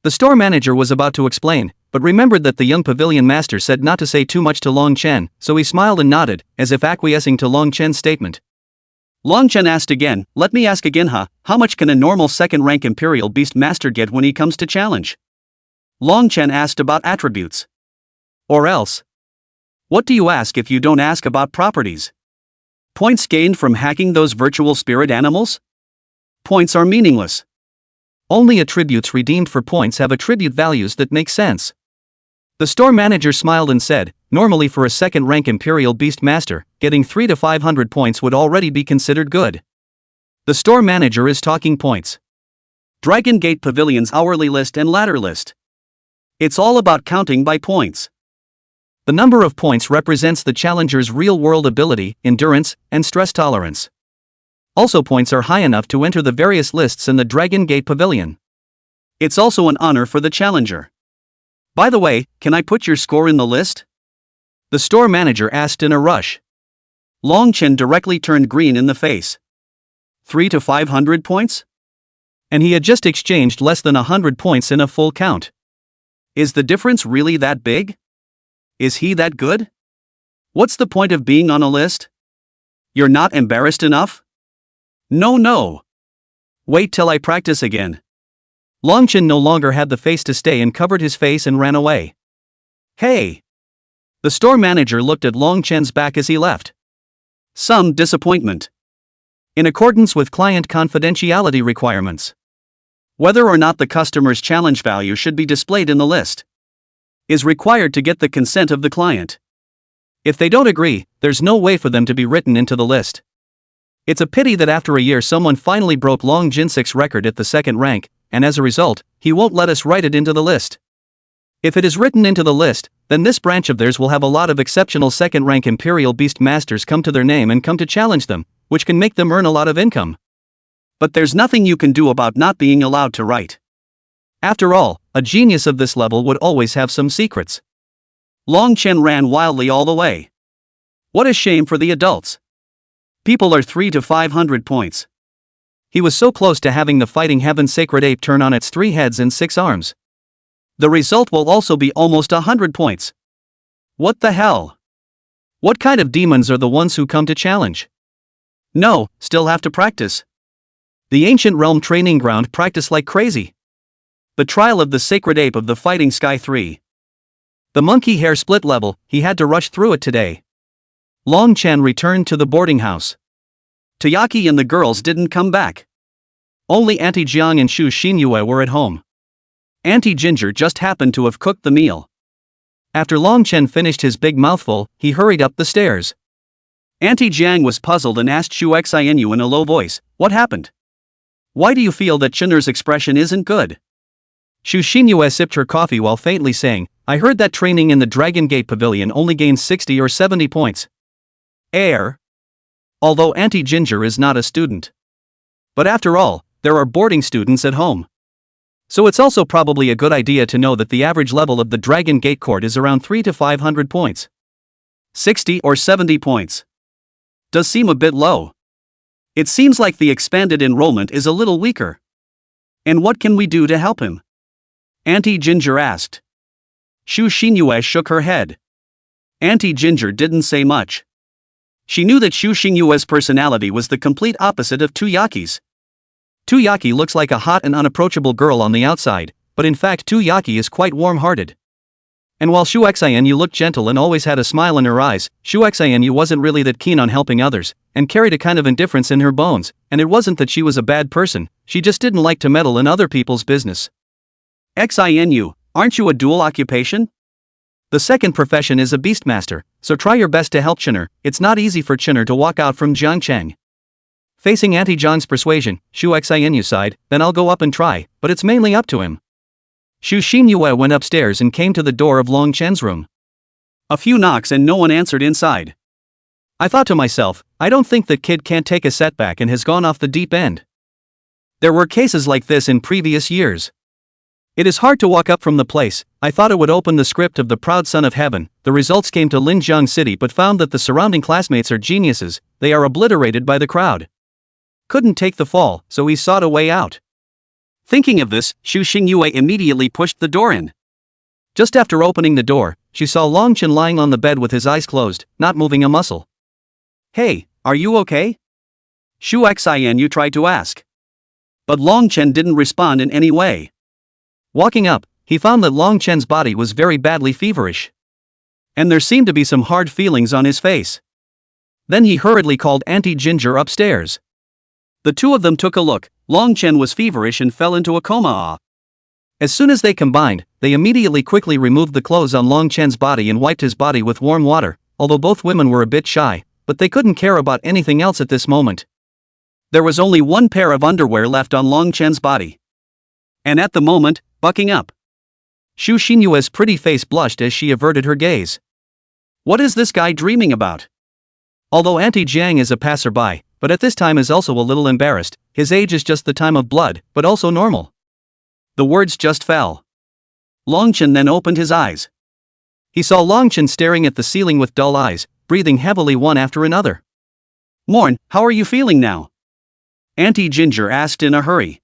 S1: The store manager was about to explain, but remembered that the young pavilion master said not to say too much to Long Chen, so he smiled and nodded, as if acquiescing to Long Chen's statement. Long Chen asked again, let me ask again how much can a normal second-rank Imperial Beast Master get when he comes to challenge? Long Chen asked about attributes. Or else. What do you ask if you don't ask about properties? Points gained from hacking those virtual spirit animals? Points are meaningless. Only attributes redeemed for points have attribute values that make sense. The store manager smiled and said, normally for a second-rank Imperial Beast Master, getting 300 to 500 points would already be considered good. The store manager is talking points. Dragon Gate Pavilion's hourly list and ladder list. It's all about counting by points. The number of points represents the challenger's real-world ability, endurance, and stress tolerance. Also, points are high enough to enter the various lists in the Dragon Gate Pavilion. It's also an honor for the challenger. By the way, can I put your score in the list? The store manager asked in a rush. Long Chen directly turned green in the face. 300 to 500 points? And he had just exchanged less than 100 points in a full count. Is the difference really that big? Is he that good? What's the point of being on a list? You're not embarrassed enough? No. Wait till I practice again. Long Chen no longer had the face to stay and covered his face and ran away. Hey! The store manager looked at Long Chen's back as he left. Some disappointment. In accordance with client confidentiality requirements. Whether or not the customer's challenge value should be displayed in the list is required to get the consent of the client. If they don't agree, there's no way for them to be written into the list. It's a pity that after a year someone finally broke Long Jinsik's record at the second rank, and as a result, he won't let us write it into the list. If it is written into the list, then this branch of theirs will have a lot of exceptional second-rank Imperial Beast Masters come to their name and come to challenge them, which can make them earn a lot of income. But there's nothing you can do about not being allowed to write. After all, a genius of this level would always have some secrets. Long Chen ran wildly all the way. What a shame for the adults. People are 300 to 500 points. He was so close to having the Fighting Heaven Sacred Ape turn on its 3 heads and 6 arms. The result will also be almost 100 points. What the hell? What kind of demons are the ones who come to challenge? No, still have to practice. The ancient realm training ground practiced like crazy. The trial of the sacred ape of the fighting sky 3. The monkey hair split level, he had to rush through it today. Long Chen returned to the boarding house. Tayaki and the girls didn't come back. Only Auntie Jiang and Shu Xinyue were at home. Auntie Ginger just happened to have cooked the meal. After Long Chen finished his big mouthful, he hurried up the stairs. Auntie Jiang was puzzled and asked Shu Xinyue in a low voice, "What happened? Why do you feel that Chen'er's expression isn't good?" Shu Xinyue sipped her coffee while faintly saying, "I heard that training in the Dragon Gate Pavilion only gains 60 or 70 points. Although Auntie Ginger is not a student. But after all, there are boarding students at home. So it's also probably a good idea to know that the average level of the Dragon Gate Court is around 300 to 500 points. 60 or 70 points. Does seem a bit low. It seems like the expanded enrollment is a little weaker. And what can we do to help him?" Auntie Ginger asked. Shu Xinyue shook her head. Auntie Ginger didn't say much. She knew that Shu Xinyue's personality was the complete opposite of Tuyaki's. Tuyaki looks like a hot and unapproachable girl on the outside, but in fact Tuyaki is quite warm-hearted. And while Shu Xinyue looked gentle and always had a smile in her eyes, Shu Xinyue wasn't really that keen on helping others, and carried a kind of indifference in her bones, and it wasn't that she was a bad person, she just didn't like to meddle in other people's business. "Xinu, aren't you a dual occupation? The second profession is a beastmaster, so try your best to help Chen'er. It's not easy for Chen'er to walk out from Jiangcheng." Facing Auntie Jiang's persuasion, Shu Xinyue sighed, "Then I'll go up and try, but it's mainly up to him." Shu Xinyue went upstairs and came to the door of Long Chen's room. A few knocks and no one answered inside. I thought to myself, I don't think that kid can't take a setback and has gone off the deep end. There were cases like this in previous years. It is hard to walk up from the place. I thought it would open the script of the proud son of heaven. The results came to Linjiang City but found that the surrounding classmates are geniuses, they are obliterated by the crowd. Couldn't take the fall, so he sought a way out. Thinking of this, Shu Xinyue immediately pushed the door in. Just after opening the door, she saw Long Chen lying on the bed with his eyes closed, not moving a muscle. "Hey, are you okay?" Shu Xinyue tried to ask. But Long Chen didn't respond in any way. Walking up, he found that Long Chen's body was very badly feverish. And there seemed to be some hard feelings on his face. Then he hurriedly called Auntie Ginger upstairs. The two of them took a look. Long Chen was feverish and fell into a coma. As soon as they combined, they immediately quickly removed the clothes on Long Chen's body and wiped his body with warm water, although both women were a bit shy, but they couldn't care about anything else at this moment. There was only one pair of underwear left on Long Chen's body. And at the moment, bucking up. Shu Xinyue's pretty face blushed as she averted her gaze. What is this guy dreaming about? Although Auntie Jiang is a passerby, but at this time is also a little embarrassed, his age is just the time of blood, but also normal. The words just fell. Long Chen then opened his eyes. He saw Long Chen staring at the ceiling with dull eyes, breathing heavily one after another. "Morn, how are you feeling now?" Auntie Ginger asked in a hurry.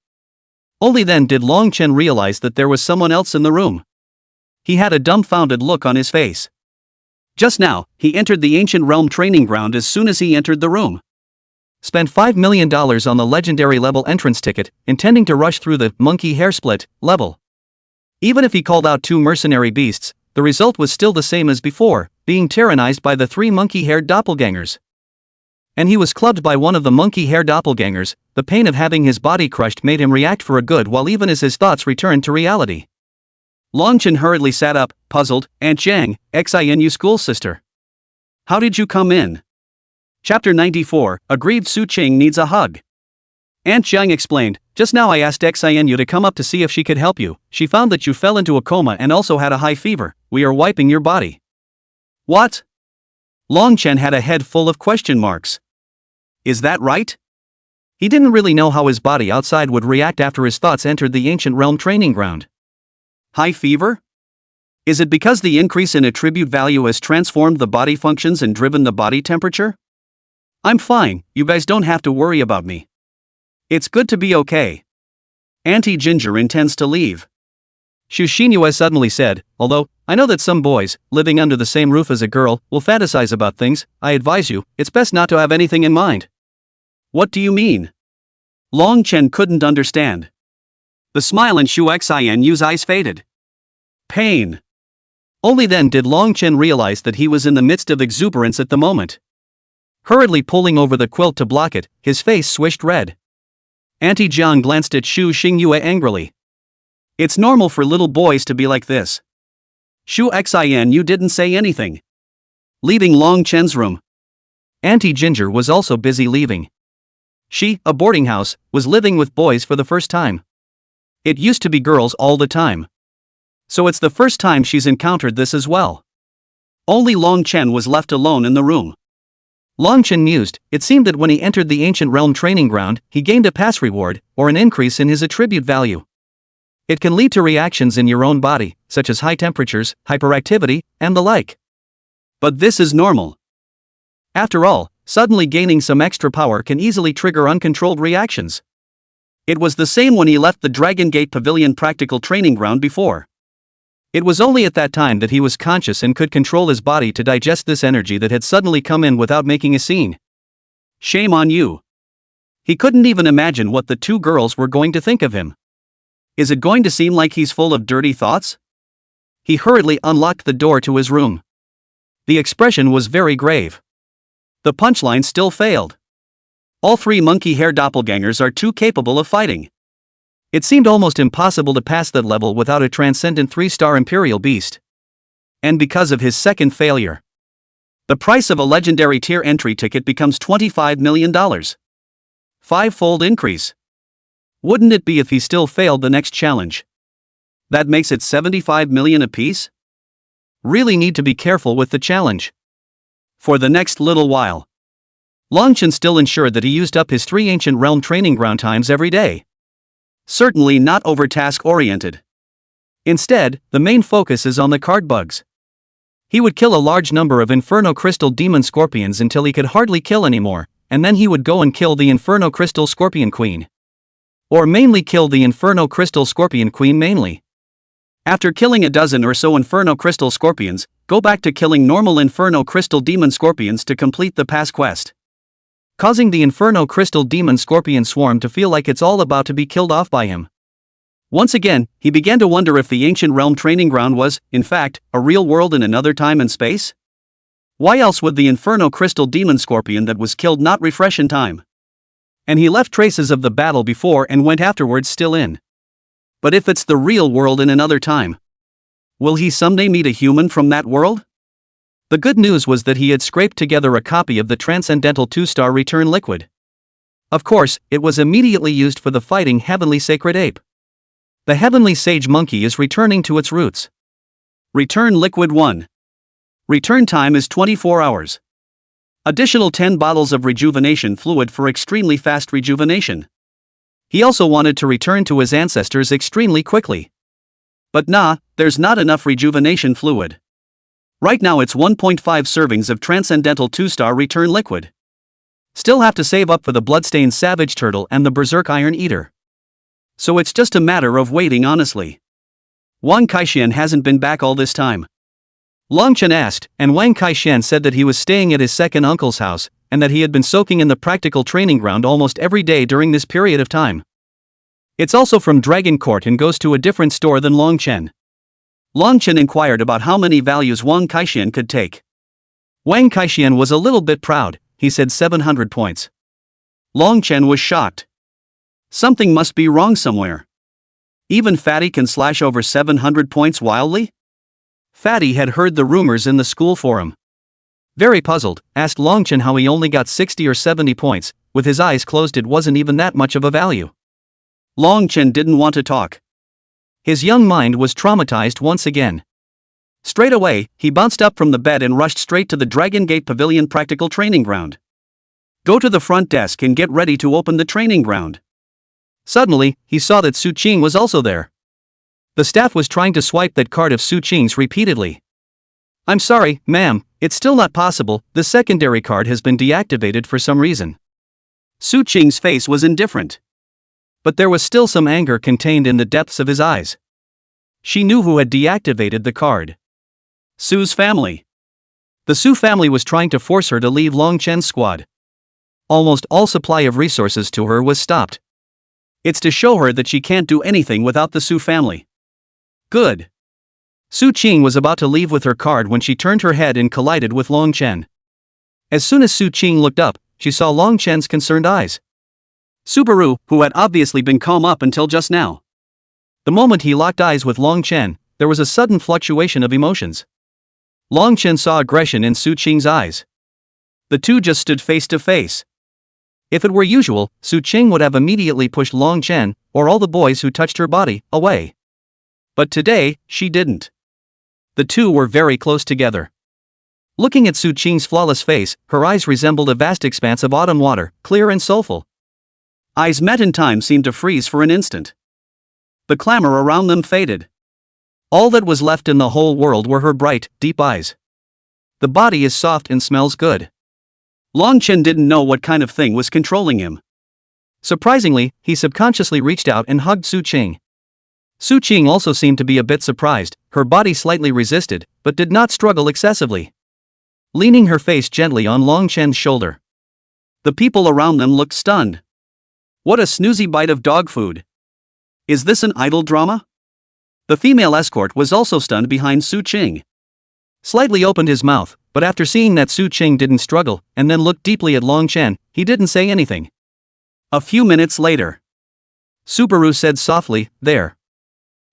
S1: Only then did Long Chen realize that there was someone else in the room. He had a dumbfounded look on his face. Just now, he entered the ancient realm training ground as soon as he entered the room. Spent $5 million on the legendary level entrance ticket, intending to rush through the monkey hair split level. Even if he called out 2 mercenary beasts, the result was still the same as before, being tyrannized by the 3 monkey-haired doppelgangers. And he was clubbed by one of the monkey-haired doppelgangers. The pain of having his body crushed made him react for a good while even as his thoughts returned to reality. Long Chen hurriedly sat up, puzzled. "Aunt Jiang, Xinu's school sister. How did you come in?" Chapter 94, Aggrieved Su Qing Needs a Hug. Aunt Jiang explained, "Just now I asked Xinu to come up to see if she could help you. She found that you fell into a coma and also had a high fever. We are wiping your body." What? Long Chen had a head full of question marks. Is that right? He didn't really know how his body outside would react after his thoughts entered the ancient realm training ground. High fever? Is it because the increase in attribute value has transformed the body functions and driven the body temperature? I'm fine, you guys don't have to worry about me. It's good to be okay. Auntie Ginger intends to leave. Xu Xinyue suddenly said, although, I know that some boys, living under the same roof as a girl, will fantasize about things, I advise you, it's best not to have anything in mind. What do you mean? Long Chen couldn't understand. The smile in Xu Xianyu's eyes faded. Pain. Only then did Long Chen realize that he was in the midst of exuberance at the moment. Hurriedly pulling over the quilt to block it, his face swished red. Auntie Jiang glanced at Xu Xingyue angrily. It's normal for little boys to be like this. Xu Xianyu didn't say anything. Leaving Long Chen's room. Auntie Ginger was also busy leaving. She, a boarding house, was living with boys for the first time. It used to be girls all the time. So it's the first time she's encountered this as well. Only Long Chen was left alone in the room. Long Chen mused, it seemed that when he entered the ancient realm training ground, he gained a pass reward, or an increase in his attribute value. It can lead to reactions in your own body, such as high temperatures, hyperactivity, and the like. But this is normal. After all, suddenly gaining some extra power can easily trigger uncontrolled reactions. It was the same when he left the Dragon Gate Pavilion practical training ground before. It was only at that time that he was conscious and could control his body to digest this energy that had suddenly come in without making a scene. Shame on you. He couldn't even imagine what the two girls were going to think of him. Is it going to seem like he's full of dirty thoughts? He hurriedly unlocked the door to his room. The expression was very grave. The punchline still failed. All three monkey hair doppelgangers are too capable of fighting. It seemed almost impossible to pass that level without a transcendent 3-star Imperial Beast. And because of his second failure, the price of a legendary tier entry ticket becomes $25 million. 5-fold increase. Wouldn't it be if he still failed the next challenge? That makes it 75 million apiece? Really need to be careful with the challenge. For the next little while, Long Chen still ensured that he used up his 3 ancient realm training ground times every day. Certainly not over-task-oriented. Instead, the main focus is on the card bugs. He would kill a large number of Inferno Crystal Demon Scorpions until he could hardly kill anymore, and then he would go and kill the Inferno Crystal Scorpion Queen. Or mainly kill the Inferno Crystal Scorpion Queen mainly. After killing a dozen or so Inferno Crystal Scorpions, go back to killing normal Inferno Crystal Demon Scorpions to complete the past quest. Causing the Inferno Crystal Demon Scorpion swarm to feel like it's all about to be killed off by him. Once again, he began to wonder if the ancient realm training ground was, in fact, a real world in another time and space? Why else would the Inferno Crystal Demon Scorpion that was killed not refresh in time? And he left traces of the battle before and went afterwards still in. But if it's the real world in another time, will he someday meet a human from that world? The good news was that he had scraped together a copy of the Transcendental 2-star Return Liquid. Of course, it was immediately used for the fighting Heavenly Sacred Ape. The Heavenly Sage Monkey is returning to its roots. Return Liquid 1. Return time is 24 hours. Additional 10 bottles of rejuvenation fluid for extremely fast rejuvenation. He also wanted to return to his ancestors extremely quickly. But nah, there's not enough rejuvenation fluid. Right now it's 1.5 servings of Transcendental 2-star Return Liquid. Still have to save up for the Bloodstained Savage Turtle and the Berserk Iron Eater. So it's just a matter of waiting honestly. Wang Kaixian hasn't been back all this time. Long Chen asked, and Wang Kaixian said that he was staying at his second uncle's house, and that he had been soaking in the practical training ground almost every day during this period of time. It's also from Dragon Court and goes to a different store than Long Chen. Long Chen inquired about how many values Wang Kaixian could take. Wang Kaixian was a little bit proud, he said 700 points. Long Chen was shocked. Something must be wrong somewhere. Even Fatty can slash over 700 points wildly? Fatty had heard the rumors in the school forum. Very puzzled, asked Long Chen how he only got 60 or 70 points, with his eyes closed it wasn't even that much of a value. Long Chen didn't want to talk. His young mind was traumatized once again. Straight away, he bounced up from the bed and rushed straight to the Dragon Gate Pavilion practical training ground. Go to the front desk and get ready to open the training ground. Suddenly, he saw that Su Qing was also there. The staff was trying to swipe that card of Su Qing's repeatedly. I'm sorry, ma'am, it's still not possible, the secondary card has been deactivated for some reason. Su Qing's face was indifferent. But there was still some anger contained in the depths of his eyes. She knew who had deactivated the card. Su's family. The Su family was trying to force her to leave Long Chen's squad. Almost all supply of resources to her was stopped. It's to show her that she can't do anything without the Su family. Good. Su Qing was about to leave with her card when she turned her head and collided with Long Chen. As soon as Su Qing looked up, she saw Long Chen's concerned eyes. Subaru, who had obviously been calm up until just now. The moment he locked eyes with Long Chen, there was a sudden fluctuation of emotions. Long Chen saw aggression in Su Qing's eyes. The two just stood face to face. If it were usual, Su Qing would have immediately pushed Long Chen, or all the boys who touched her body, away. But today, she didn't. The two were very close together. Looking at Su Qing's flawless face, her eyes resembled a vast expanse of autumn water, clear and soulful. Eyes met in time seemed to freeze for an instant. The clamor around them faded. All that was left in the whole world were her bright, deep eyes. The body is soft and smells good. Long Chen didn't know what kind of thing was controlling him. Surprisingly, he subconsciously reached out and hugged Su Qing. Su Qing also seemed to be a bit surprised, her body slightly resisted, but did not struggle excessively. Leaning her face gently on Long Chen's shoulder. The people around them looked stunned. What a snoozy bite of dog food. Is this an idol drama? The female escort was also stunned behind Su Qing. Slightly opened his mouth, but after seeing that Su Qing didn't struggle, and then looked deeply at Long Chen, he didn't say anything. A few minutes later, Subaru said softly, "There."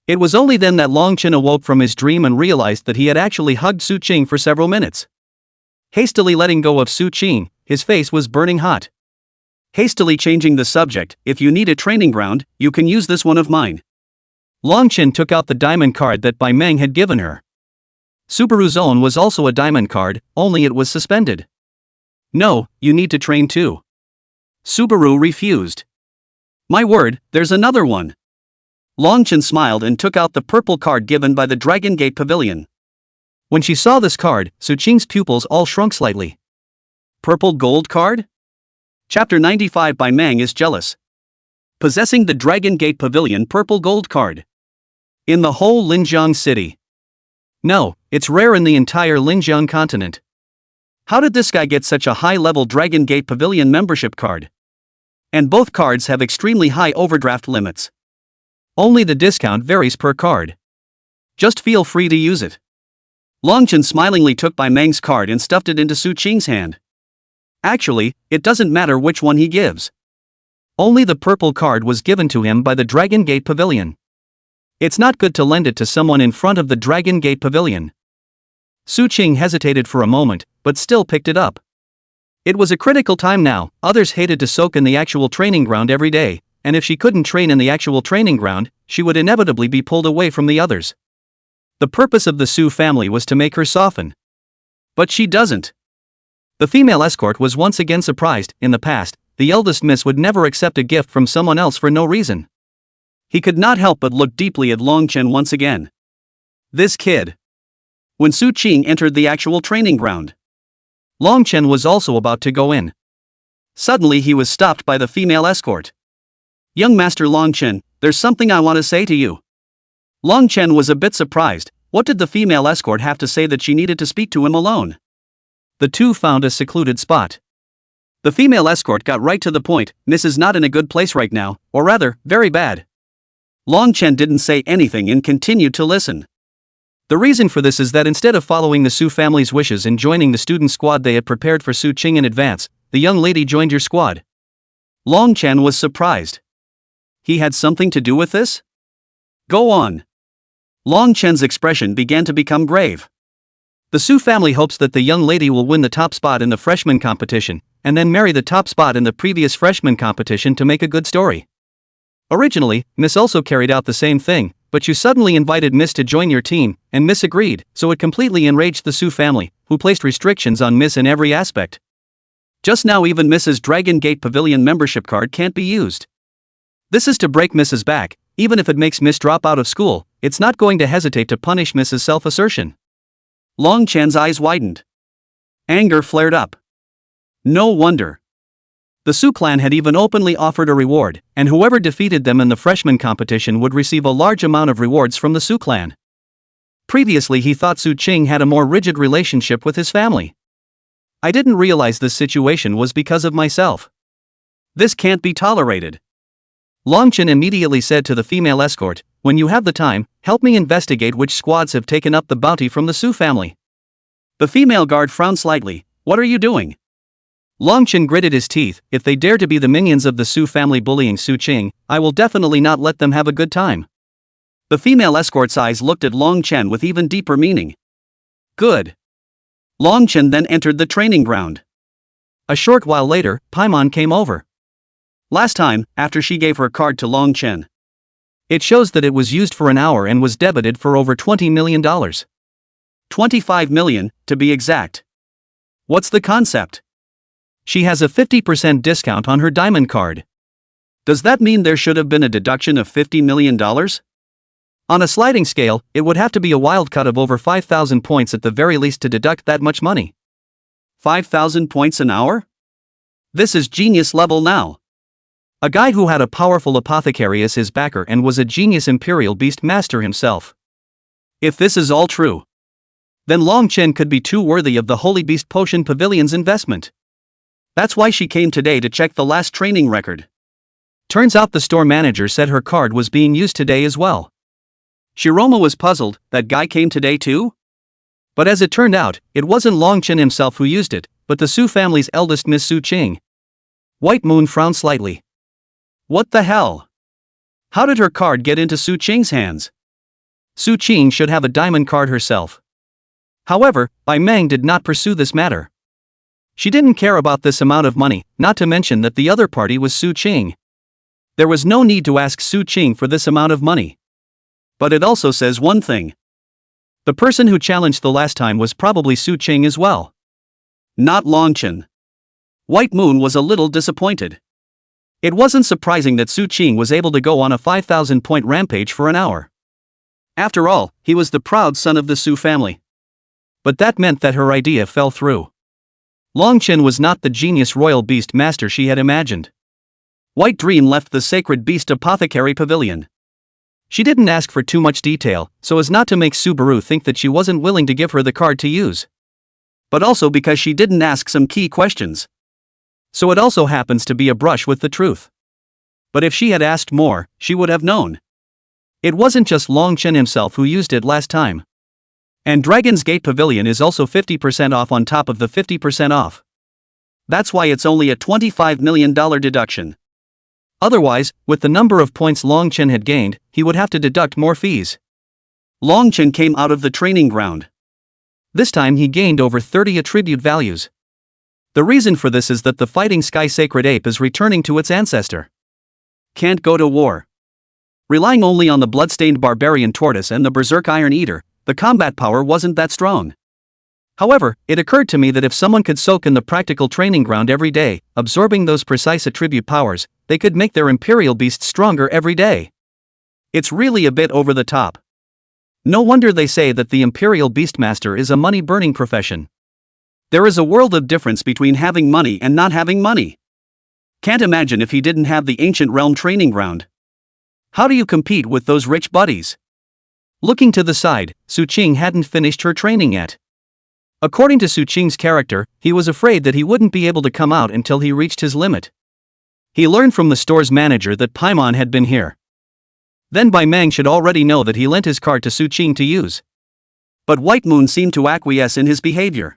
S1: It was only then that Long Chen awoke from his dream and realized that he had actually hugged Su Qing for several minutes. Hastily letting go of Su Qing, his face was burning hot. Hastily changing the subject, "If you need a training ground, you can use this one of mine." Long Chen took out the diamond card that Bai Meng had given her. Subaru's own was also a diamond card, only it was suspended. "No, you need to train too." Subaru refused. "My word, there's another one." Long Chen smiled and took out the purple card given by the Dragon Gate Pavilion. When she saw this card, Su Qing's pupils all shrunk slightly. Purple gold card? Chapter 95 Bai Meng is jealous. Possessing the Dragon Gate Pavilion purple gold card. In the whole Linjiang city. No, it's rare in the entire Linjiang continent. How did this guy get such a high-level Dragon Gate Pavilion membership card? And both cards have extremely high overdraft limits. Only the discount varies per card. Just feel free to use it. Long Chen smilingly took Bai Meng's card and stuffed it into Su Qing's hand. Actually, it doesn't matter which one he gives. Only the purple card was given to him by the Dragon Gate Pavilion. It's not good to lend it to someone in front of the Dragon Gate Pavilion. Su Qing hesitated for a moment, but still picked it up. It was a critical time now. Others hated to soak in the actual training ground every day, and if she couldn't train in the actual training ground, she would inevitably be pulled away from the others. The purpose of the Su family was to make her soften. But she doesn't. The female escort was once again surprised. In the past, the eldest miss would never accept a gift from someone else for no reason. He could not help but look deeply at Long Chen once again. This kid. When Su Qing entered the actual training ground, Long Chen was also about to go in. Suddenly he was stopped by the female escort. "Young Master Long Chen, there's something I want to say to you." Long Chen was a bit surprised. What did the female escort have to say that she needed to speak to him alone? The two found a secluded spot. The female escort got right to the point. "Miss is not in a good place right now, or rather, very bad." Long Chen didn't say anything and continued to listen. The reason for this is that instead of following the Su family's wishes and joining the student squad they had prepared for Su Qing in advance, the young lady joined your squad. Long Chen was surprised. He had something to do with this? Go on. Long Chen's expression began to become grave. The Su family hopes that the young lady will win the top spot in the freshman competition, and then marry the top spot in the previous freshman competition to make a good story. Originally, Miss also carried out the same thing, but you suddenly invited Miss to join your team, and Miss agreed, so it completely enraged the Su family, who placed restrictions on Miss in every aspect. Just now even Mrs. Dragon Gate Pavilion membership card can't be used. This is to break Mrs. back. Even if it makes Miss drop out of school, it's not going to hesitate to punish Mrs. self-assertion. Long Chen's eyes widened. Anger flared up. No wonder. The Su clan had even openly offered a reward, and whoever defeated them in the freshman competition would receive a large amount of rewards from the Su clan. Previously he thought Su Qing had a more rigid relationship with his family. I didn't realize this situation was because of myself. This can't be tolerated. Longchen immediately said to the female escort, "When you have the time, help me investigate which squads have taken up the bounty from the Su family." The female guard frowned slightly. "What are you doing?" Longchen gritted his teeth. "If they dare to be the minions of the Su family bullying Su Qing, I will definitely not let them have a good time." The female escort's eyes looked at Longchen with even deeper meaning. Good. Longchen then entered the training ground. A short while later, Paimon came over. Last time, after she gave her card to Longchen. It shows that it was used for an hour and was debited for over $20 million. 25 million, to be exact. What's the concept? She has a 50% discount on her diamond card. Does that mean there should have been a deduction of $50 million? On a sliding scale, it would have to be a wild cut of over 5,000 points at the very least to deduct that much money. 5,000 points an hour? This is genius level now. A guy who had a powerful apothecary as his backer and was a genius imperial beast master himself. If this is all true, then Longchen could be too worthy of the Holy Beast Potion Pavilion's investment. That's why she came today to check the last training record. Turns out the store manager said her card was being used today as well. Shiroma was puzzled. That guy came today too? But as it turned out, it wasn't Longchen himself who used it, but the Su family's eldest Miss Su Qing. White Moon frowned slightly. What the hell? How did her card get into Su Qing's hands? Su Qing should have a diamond card herself. However, Bai Meng did not pursue this matter. She didn't care about this amount of money, not to mention that the other party was Su Qing. There was no need to ask Su Qing for this amount of money. But it also says one thing. The person who challenged the last time was probably Su Qing as well. Not Longchen. White Moon was a little disappointed. It wasn't surprising that Su Qing was able to go on a 5,000-point rampage for an hour. After all, he was the proud son of the Su family. But that meant that her idea fell through. Longchen was not the genius royal beast master she had imagined. White Dream left the sacred beast apothecary pavilion. She didn't ask for too much detail, so as not to make Subaru think that she wasn't willing to give her the card to use. But also because she didn't ask some key questions. So it also happens to be a brush with the truth. But if she had asked more, she would have known. It wasn't just Longchen himself who used it last time. And Dragon's Gate Pavilion is also 50% off on top of the 50% off. That's why it's only a $25 million deduction. Otherwise, with the number of points Longchen had gained, he would have to deduct more fees. Longchen came out of the training ground. This time he gained over 30 attribute values. The reason for this is that the fighting sky sacred ape is returning to its ancestor. Can't go to war. Relying only on the bloodstained barbarian tortoise and the berserk iron eater, the combat power wasn't that strong. However, it occurred to me that if someone could soak in the practical training ground every day, absorbing those precise attribute powers, they could make their imperial beast stronger every day. It's really a bit over the top. No wonder they say that the imperial beastmaster is a money-burning profession. There is a world of difference between having money and not having money. Can't imagine if he didn't have the ancient realm training ground. How do you compete with those rich buddies? Looking to the side, Su Qing hadn't finished her training yet. According to Su Qing's character, he was afraid that he wouldn't be able to come out until he reached his limit. He learned from the store's manager that Paimon had been here. Then Bai Meng should already know that he lent his card to Su Qing to use. But White Moon seemed to acquiesce in his behavior.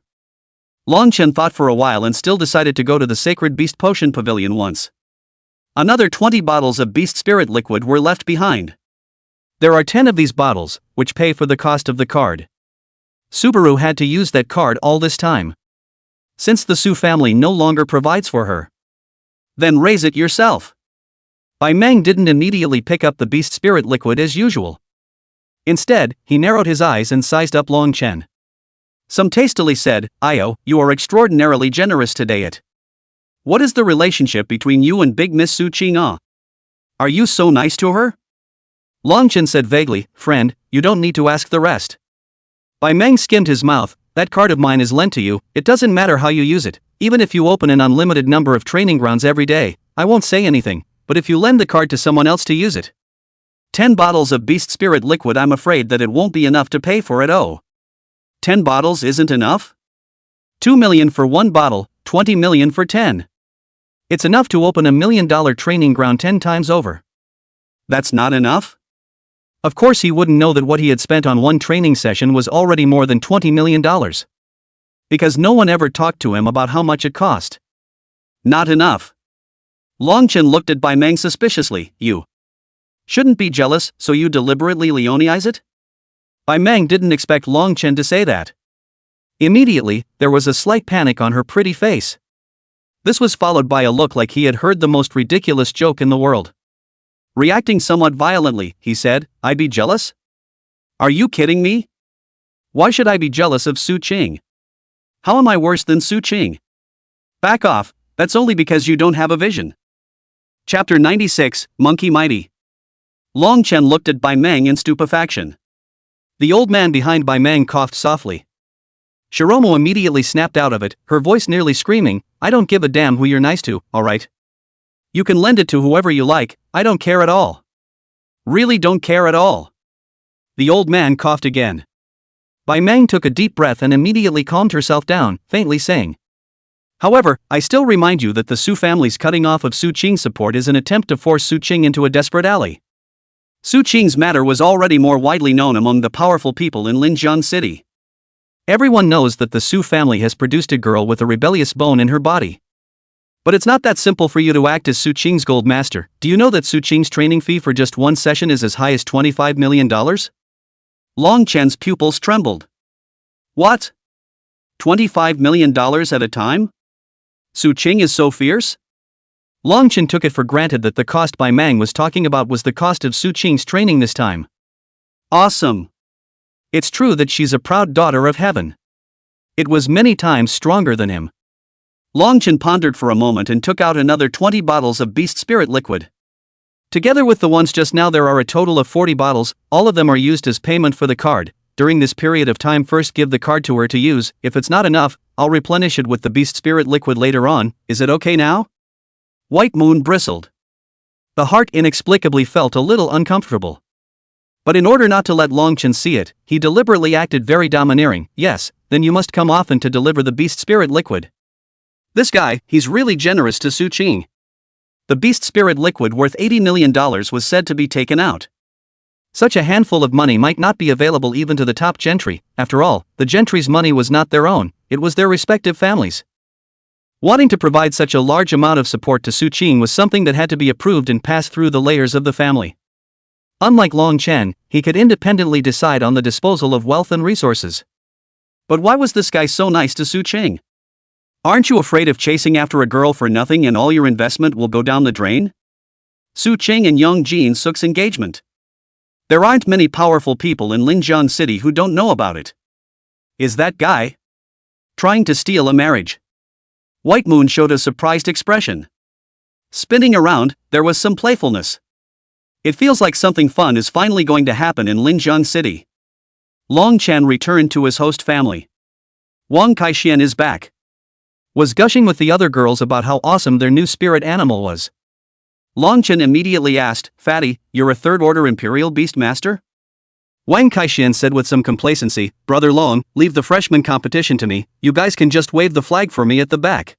S1: Longchen thought for a while and still decided to go to the Sacred Beast Potion Pavilion once. Another 20 bottles of Beast Spirit liquid were left behind. There are 10 of these bottles, which pay for the cost of the card. Subaru had to use that card all this time. Since the Su family no longer provides for her. Then raise it yourself. Bai Meng didn't immediately pick up the Beast Spirit liquid as usual. Instead, he narrowed his eyes and sized up Longchen. Some tastily said, "Io, you are extraordinarily generous today. What is the relationship between you and Big Miss Su Qing? Are you so nice to her?" Longchen said vaguely, "Friend, you don't need to ask the rest." Bai Meng skimmed his mouth. that card of mine is lent to you, it doesn't matter how you use it, even if you open an unlimited number of training grounds every day, I won't say anything, but if you lend the card to someone else to use it. 10 bottles of Beast Spirit liquid, I'm afraid that it won't be enough to pay for it. Oh. 10 bottles isn't enough? 2 million for 1 bottle, 20 million for 10. It's enough to open $1 million training ground 10 times over. That's not enough? Of course he wouldn't know that what he had spent on one training session was already more than $20 million. Because no one ever talked to him about how much it cost. Not enough. Longchen looked at Bai Meng suspiciously. You shouldn't be jealous, so you deliberately Leoneize it? Bai Meng didn't expect Longchen to say that. Immediately, there was a slight panic on her pretty face. This was followed by a look like he had heard the most ridiculous joke in the world. Reacting somewhat violently, he said, "I be jealous? Are you kidding me? Why should I be jealous of Su Qing? How am I worse than Su Qing? Back off, that's only because you don't have a vision." Chapter 96, Monkey Mighty. Longchen looked at Bai Meng in stupefaction. The old man behind Bai Meng coughed softly. Shiromo immediately snapped out of it, her voice nearly screaming, "I don't give a damn who you're nice to, alright? You can lend it to whoever you like, I don't care at all. Really don't care at all." The old man coughed again. Bai Meng took a deep breath and immediately calmed herself down, faintly saying, "However, I still remind you that the Su family's cutting off of Su Qing's support is an attempt to force Su Qing into a desperate alley. Su Qing's matter was already more widely known among the powerful people in Linjiang City. Everyone knows that the Su family has produced a girl with a rebellious bone in her body. But it's not that simple for you to act as Su Qing's gold master. Do you know that Su Qing's training fee for just one session is as high as $25 million? Longchen's pupils trembled. What? $25 million at a time? Su Qing is so fierce? Longchen took it for granted that the cost Bai Meng was talking about was the cost of Su Qing's training this time. Awesome. It's true that she's a proud daughter of heaven. It was many times stronger than him. Longchen pondered for a moment and took out another 20 bottles of Beast Spirit liquid. Together with the ones just now, there are a total of 40 bottles, all of them are used as payment for the card. During this period of time, first give the card to her to use. If it's not enough, I'll replenish it with the Beast Spirit liquid later on. Is it okay now? White Moon bristled. The heart inexplicably felt a little uncomfortable. But in order not to let Longchen see it, he deliberately acted very domineering. "Yes, then you must come often to deliver the Beast Spirit liquid. This guy, he's really generous to Su Qing." The Beast Spirit liquid worth $80 million was said to be taken out. Such a handful of money might not be available even to the top gentry. After all, the gentry's money was not their own, it was their respective families. Wanting to provide such a large amount of support to Su Qing was something that had to be approved and pass through the layers of the family. Unlike Longchen, he could independently decide on the disposal of wealth and resources. But why was this guy so nice to Su Qing? Aren't you afraid of chasing after a girl for nothing and all your investment will go down the drain? Su Qing and Young Jin Suk's engagement. There aren't many powerful people in Linjiang City who don't know about it. Is that guy trying to steal a marriage? White Moon showed a surprised expression. Spinning around, there was some playfulness. It feels like something fun is finally going to happen in Linjiang City. Longchen returned to his host family. Wang Kaixian is back. Was gushing with the other girls about how awesome their new spirit animal was. Longchen immediately asked, "Fatty, you're a third-order Imperial Beast Master?" Wang Kaixian said with some complacency, "Brother Long, leave the freshman competition to me, you guys can just wave the flag for me at the back."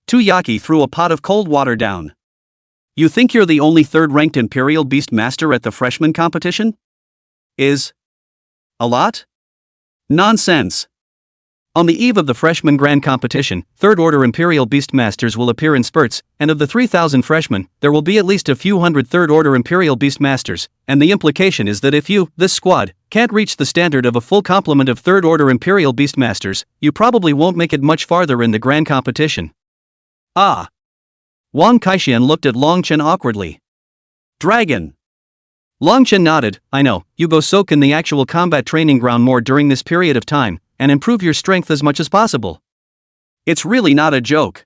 S1: Tu Yaki threw a pot of cold water down. "You think you're the only third-ranked Imperial Beast Master at the freshman competition? Is a lot? Nonsense. On the eve of the freshman grand competition, third-order Imperial Beast Masters will appear in spurts, and of the 3,000 freshmen, there will be at least a few hundred third-order Imperial Beast Masters, and the implication is that if you, this squad, can't reach the standard of a full complement of third-order Imperial Beast Masters, you probably won't make it much farther in the grand competition." Ah. Wang Kaixian looked at Longchen awkwardly. "Dragon." Longchen nodded. "I know, you go soak in the actual combat training ground more during this period of time, and improve your strength as much as possible. It's really not a joke."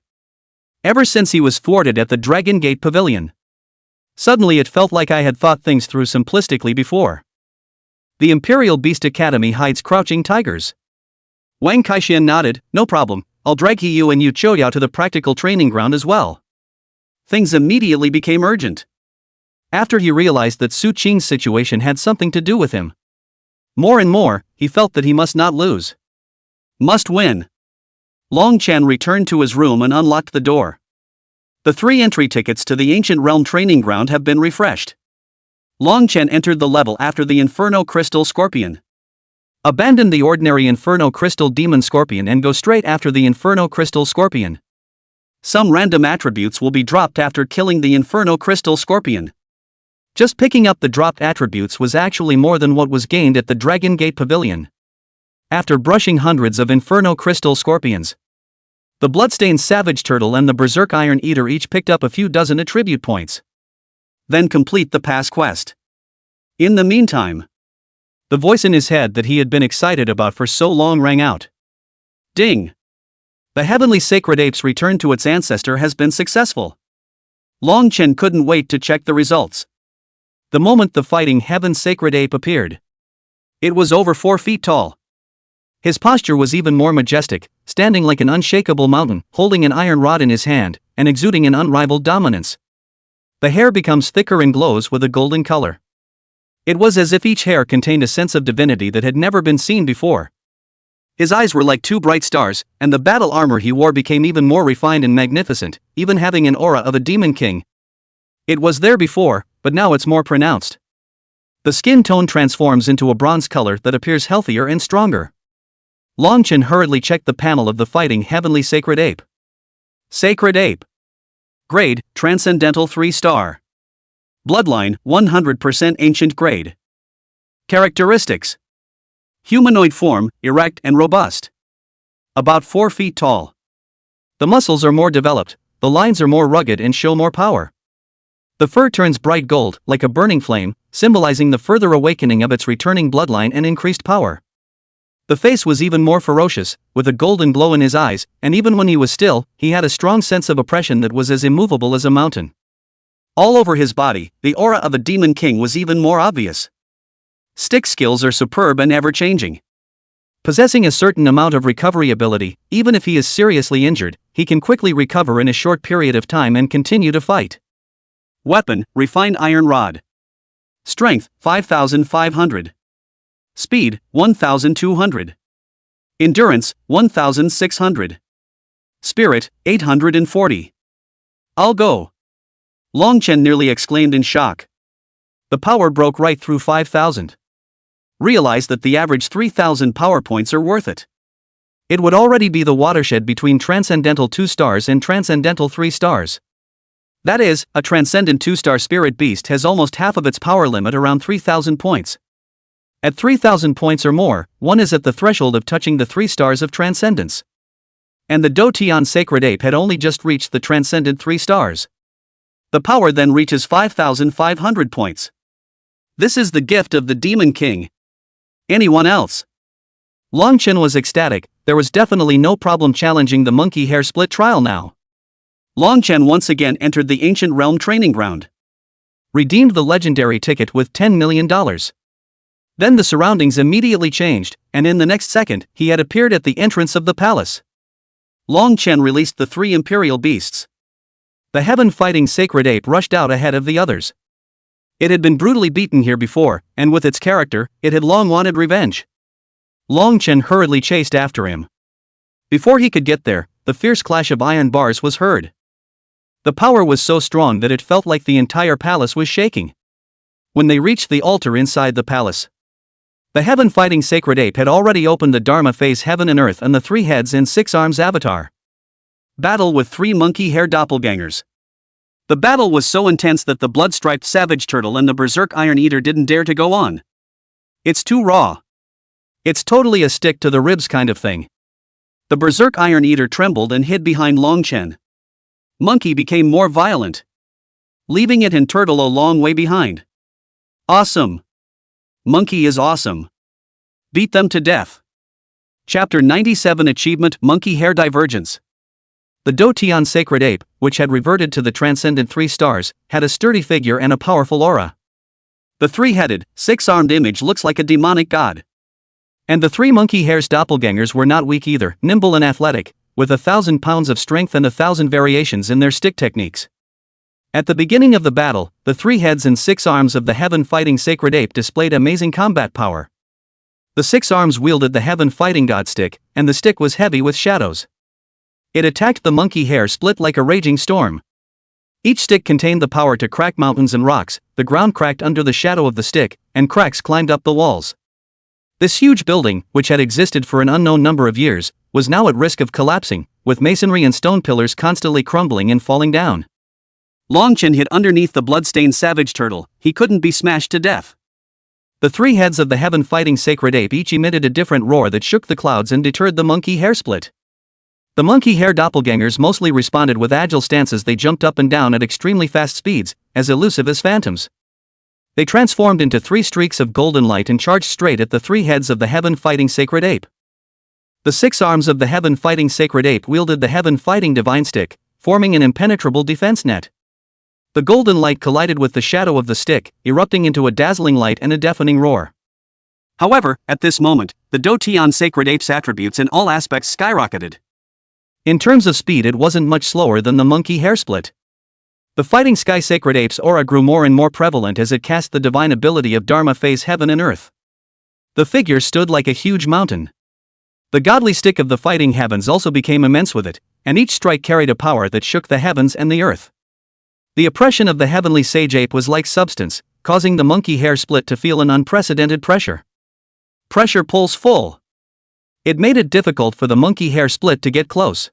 S1: Ever since he was thwarted at the Dragon Gate Pavilion. Suddenly it felt like I had thought things through simplistically before. The Imperial Beast Academy hides crouching tigers. Wang Kaixian nodded, no problem, I'll drag you and Yu Chouyao to the practical training ground as well. Things immediately became urgent. After he realized that Su Qing's situation had something to do with him. More and more, he felt that he must not lose. Must win. Long Chen returned to his room and unlocked the door. The 3 entry tickets to the Ancient Realm training ground have been refreshed. Long Chen entered the level after the Inferno Crystal Scorpion. Abandon the ordinary Inferno Crystal Demon Scorpion and go straight after the Inferno Crystal Scorpion. Some random attributes will be dropped after killing the Inferno Crystal Scorpion. Just picking up the dropped attributes was actually more than what was gained at the Dragon Gate Pavilion. After brushing hundreds of Inferno Crystal Scorpions, the Bloodstained Savage Turtle and the Berserk Iron Eater each picked up a few dozen attribute points. Then complete the past quest. In the meantime, the voice in his head that he had been excited about for so long rang out. Ding! The Heavenly Sacred Ape's return to its ancestor has been successful. Long Chen couldn't wait to check the results. The moment the Fighting Heaven's Sacred Ape appeared, it was over 4 feet tall. His posture was even more majestic, standing like an unshakable mountain, holding an iron rod in his hand, and exuding an unrivaled dominance. The hair becomes thicker and glows with a golden color. It was as if each hair contained a sense of divinity that had never been seen before. His eyes were like 2 bright stars, and the battle armor he wore became even more refined and magnificent, even having an aura of a demon king. It was there before, but now it's more pronounced. The skin tone transforms into a bronze color that appears healthier and stronger. Long Chen hurriedly checked the panel of the Fighting Heavenly Sacred Ape. Sacred Ape. Grade, Transcendental 3-star. Bloodline, 100% Ancient Grade. Characteristics. Humanoid form, erect and robust. About 4 feet tall. The muscles are more developed, the lines are more rugged and show more power. The fur turns bright gold, like a burning flame, symbolizing the further awakening of its returning bloodline and increased power. The face was even more ferocious, with a golden glow in his eyes, and even when he was still, he had a strong sense of oppression that was as immovable as a mountain. All over his body, the aura of a demon king was even more obvious. Stick skills are superb and ever-changing. Possessing a certain amount of recovery ability, even if he is seriously injured, he can quickly recover in a short period of time and continue to fight. Weapon, Refined Iron Rod. Strength, 5,500. Speed, 1,200. Endurance, 1,600. Spirit, 840. I'll go. Long Chen nearly exclaimed in shock. The power broke right through 5,000. Realized that the average 3,000 power points are worth it. It would already be the watershed between Transcendental 2 stars and Transcendental 3 stars. That is, a Transcendent 2-star spirit beast has almost half of its power limit around 3,000 points. At 3,000 points or more, one is at the threshold of touching the 3 stars of Transcendence. And the Dotian Sacred Ape had only just reached the Transcendent 3 stars. The power then reaches 5,500 points. This is the gift of the Demon King. Anyone else? Long Chen was ecstatic, there was definitely no problem challenging the monkey hair split trial now. Long Chen once again entered the Ancient Realm training ground. Redeemed the legendary ticket with $10 million. Then the surroundings immediately changed, and in the next second, he had appeared at the entrance of the palace. Long Chen released the 3 imperial beasts. The heaven-fighting Sacred Ape rushed out ahead of the others. It had been brutally beaten here before, and with its character, it had long wanted revenge. Long Chen hurriedly chased after him. Before he could get there, the fierce clash of iron bars was heard. The power was so strong that it felt like the entire palace was shaking. When they reached the altar inside the palace, the heaven-fighting Sacred Ape had already opened the Dharma phase Heaven and Earth and the 3 heads and 6 arms avatar. Battle with 3 monkey hair doppelgangers. The battle was so intense that the blood-striped Savage Turtle and the Berserk Iron Eater didn't dare to go on. It's too raw. It's totally a stick to the ribs kind of thing. The Berserk Iron Eater trembled and hid behind Long Chen. Monkey became more violent, leaving it and Turtle a long way behind. Awesome. Monkey is awesome. Beat them to death. Chapter 97 Achievement Monkey Hair Divergence. The Dotian Sacred Ape, which had reverted to the Transcendent 3 stars, had a sturdy figure and a powerful aura. The 3-headed, 6-armed image looks like a demonic god. And the three monkey hair's doppelgangers were not weak either, nimble and athletic, with 1,000 pounds of strength and 1,000 variations in their stick techniques. At the beginning of the battle, the 3 heads and 6 arms of the heaven-fighting sacred ape displayed amazing combat power. The 6 arms wielded the heaven-fighting god stick, and the stick was heavy with shadows. It attacked the monkey hair split like a raging storm. Each stick contained the power to crack mountains and rocks, the ground cracked under the shadow of the stick, and cracks climbed up the walls. This huge building, which had existed for an unknown number of years, was now at risk of collapsing, with masonry and stone pillars constantly crumbling and falling down. Longchen hid underneath the blood-stained savage turtle. He couldn't be smashed to death. The 3 heads of the heaven-fighting sacred ape each emitted a different roar that shook the clouds and deterred the monkey hair split. The monkey hair doppelgangers mostly responded with agile stances. They jumped up and down at extremely fast speeds, as elusive as phantoms. They transformed into 3 streaks of golden light and charged straight at the 3 heads of the heaven-fighting sacred ape. The 6 arms of the heaven-fighting sacred ape wielded the heaven-fighting divine stick, forming an impenetrable defense net. The golden light collided with the shadow of the stick, erupting into a dazzling light and a deafening roar. However, at this moment, the Dotian sacred ape's attributes in all aspects skyrocketed. In terms of speed, it wasn't much slower than the monkey hair split. The fighting sky sacred ape's aura grew more and more prevalent as it cast the divine ability of Dharma phase heaven and earth. The figure stood like a huge mountain. The godly stick of the fighting heavens also became immense with it, and each strike carried a power that shook the heavens and the earth. The oppression of the heavenly sage ape was like substance, causing the monkey hair split to feel an unprecedented pressure. Pressure pulls full. It made it difficult for the monkey hair split to get close.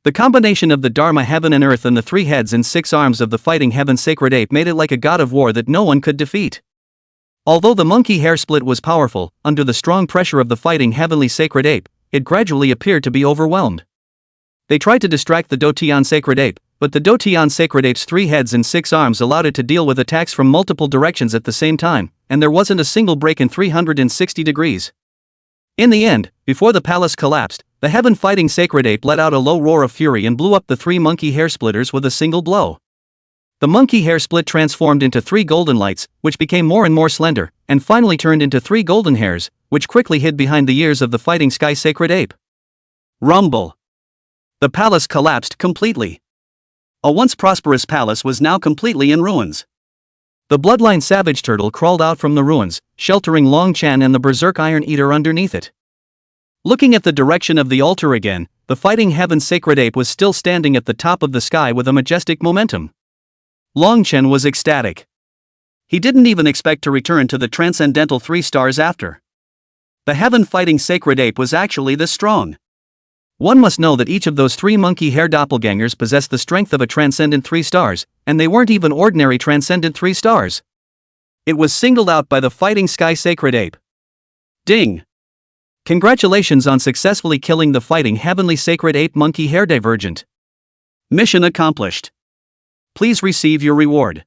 S1: The combination of the Dharma heaven and earth and the 3 heads and 6 arms of the fighting heaven sacred ape made it like a god of war that no one could defeat. Although the monkey hair split was powerful, under the strong pressure of the fighting heavenly sacred ape, it gradually appeared to be overwhelmed. They tried to distract the Dotian sacred ape, but the Dotian sacred ape's 3 heads and 6 arms allowed it to deal with attacks from multiple directions at the same time, and there wasn't a single break in 360 degrees. In the end, before the palace collapsed, the heaven-fighting sacred ape let out a low roar of fury and blew up the 3 monkey hair splitters with a single blow. The monkey hair split transformed into 3 golden lights, which became more and more slender, and finally turned into 3 golden hairs, which quickly hid behind the ears of the fighting sky sacred ape. Rumble. The palace collapsed completely. A once prosperous palace was now completely in ruins. The bloodline savage turtle crawled out from the ruins, sheltering Long Chan and the berserk iron eater underneath it. Looking at the direction of the altar again, the fighting heaven sacred ape was still standing at the top of the sky with a majestic momentum. Long Chen was ecstatic. He didn't even expect to return to the transcendental 3 stars after. The heaven-fighting sacred ape was actually this strong. One must know that each of those 3 monkey hair doppelgangers possessed the strength of a transcendent 3 stars, and they weren't even ordinary transcendent 3 stars. It was singled out by the fighting sky sacred ape. Ding! Congratulations on successfully killing the fighting heavenly sacred ape monkey hair divergent. Mission accomplished. Please receive your reward.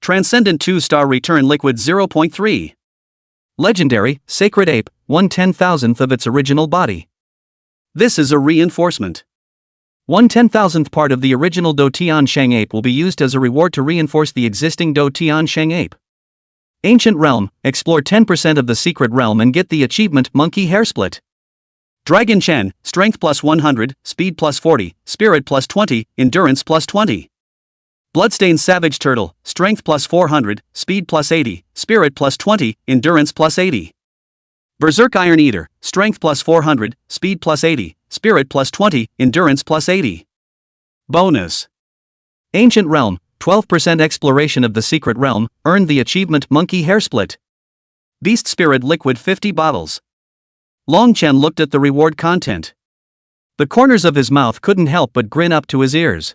S1: Transcendent 2-star return liquid 0.3. Legendary, sacred ape, 1/10,000th of its original body. This is a reinforcement. 1/10,000th part of the original Do Tian Sheng ape will be used as a reward to reinforce the existing Do Tian Sheng ape. Ancient Realm, explore 10% of the secret realm and get the achievement Monkey Hair Split. Dragon Chen, strength plus 100, speed plus 40, spirit plus 20, endurance plus 20. Bloodstained Savage Turtle, strength plus 400, speed plus 80, spirit plus 20, endurance plus 80. Berserk Iron Eater, strength plus 400, speed plus 80, spirit plus 20, endurance plus 80. Bonus. Ancient Realm, 12% exploration of the secret realm, earned the achievement Monkey Hair Split. Beast Spirit Liquid 50 bottles. Long Chen looked at the reward content. The corners of his mouth couldn't help but grin up to his ears.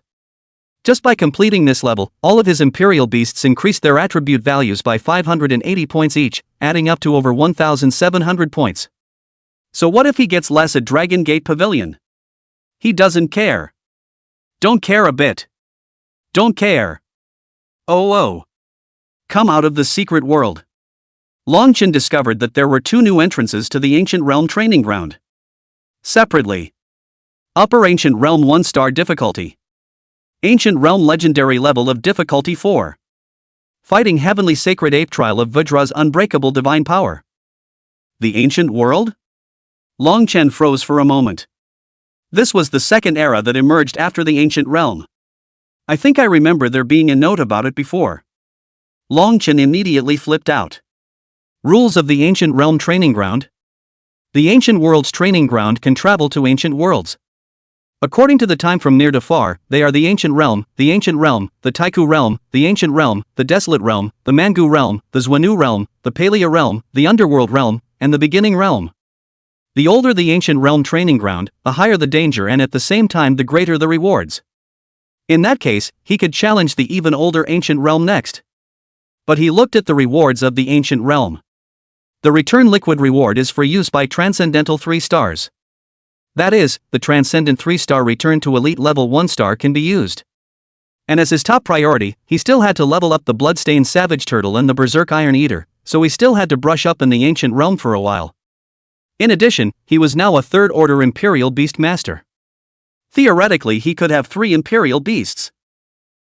S1: Just by completing this level, all of his Imperial Beasts increased their attribute values by 580 points each, adding up to over 1,700 points. So what if he gets less at Dragon Gate Pavilion? He doesn't care. Don't care a bit. Don't care. Oh. Come out of the secret world. Long Chen discovered that there were 2 new entrances to the Ancient Realm training ground. Separately. Upper Ancient Realm 1-star difficulty. Ancient Realm Legendary level of difficulty 4. Fighting Heavenly Sacred Ape Trial of Vajra's Unbreakable Divine Power. The ancient world? Long Chen froze for a moment. This was the second era that emerged after the ancient realm. I think I remember there being a note about it before. Long Chen immediately flipped out. Rules of the ancient realm training ground? The ancient world's training ground can travel to ancient worlds. According to the time from near to far, they are the ancient realm, the Taiku realm, the ancient realm, the desolate realm, the Mangu realm, the Xuanu realm, the Palea realm, the underworld realm, and the beginning realm. The older the ancient realm training ground, the higher the danger and at the same time the greater the rewards. In that case, he could challenge the even older ancient realm next. But he looked at the rewards of the ancient realm. The return liquid reward is for use by Transcendental 3 stars. That is, the Transcendent 3-star return to Elite Level 1-star can be used. And as his top priority, he still had to level up the Bloodstained Savage Turtle and the Berserk Iron Eater, so he still had to brush up in the ancient realm for a while. In addition, he was now a third-order Imperial Beast Master. Theoretically, he could have 3 Imperial Beasts.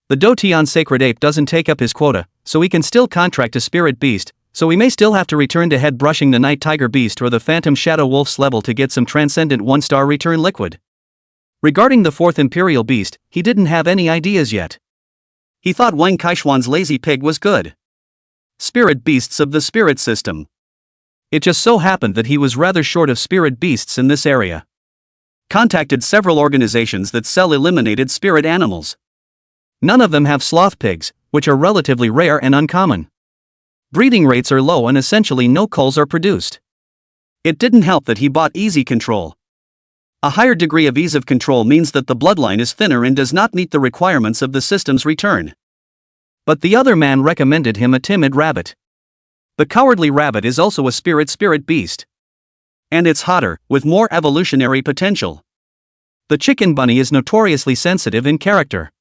S1: The Dotian Sacred Ape doesn't take up his quota, so he can still contract a Spirit Beast, so he may still have to return to head brushing the Night Tiger Beast or the Phantom Shadow Wolf's level to get some Transcendent 1-star return liquid. Regarding the 4th Imperial Beast, he didn't have any ideas yet. He thought Wang Kaishuan's Lazy Pig was good. Spirit Beasts of the Spirit System. It just so happened that he was rather short of Spirit Beasts in this area. Contacted several organizations that sell eliminated spirit animals. None of them have sloth pigs, which are relatively rare and uncommon. Breeding rates are low and essentially no culls are produced. It didn't help that he bought easy control. A higher degree of ease of control means that the bloodline is thinner and does not meet the requirements of the system's return. But the other man recommended him a timid rabbit. The cowardly rabbit is also a spirit beast. And it's hotter, with more evolutionary potential. The chicken bunny is notoriously sensitive in character.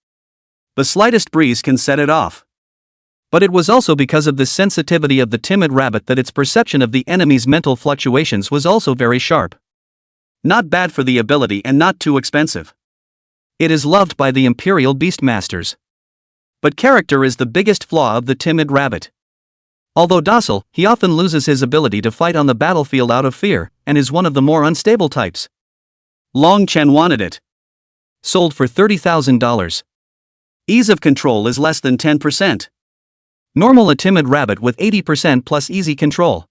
S1: The slightest breeze can set it off. But it was also because of this sensitivity of the timid rabbit that its perception of the enemy's mental fluctuations was also very sharp. Not bad for the ability and not too expensive. It is loved by the Imperial Beastmasters. But character is the biggest flaw of the timid rabbit. Although docile, he often loses his ability to fight on the battlefield out of fear, and is one of the more unstable types. Long Chen wanted it. Sold for $30,000. Ease of control is less than 10%. Normal a timid rabbit with 80% plus easy control.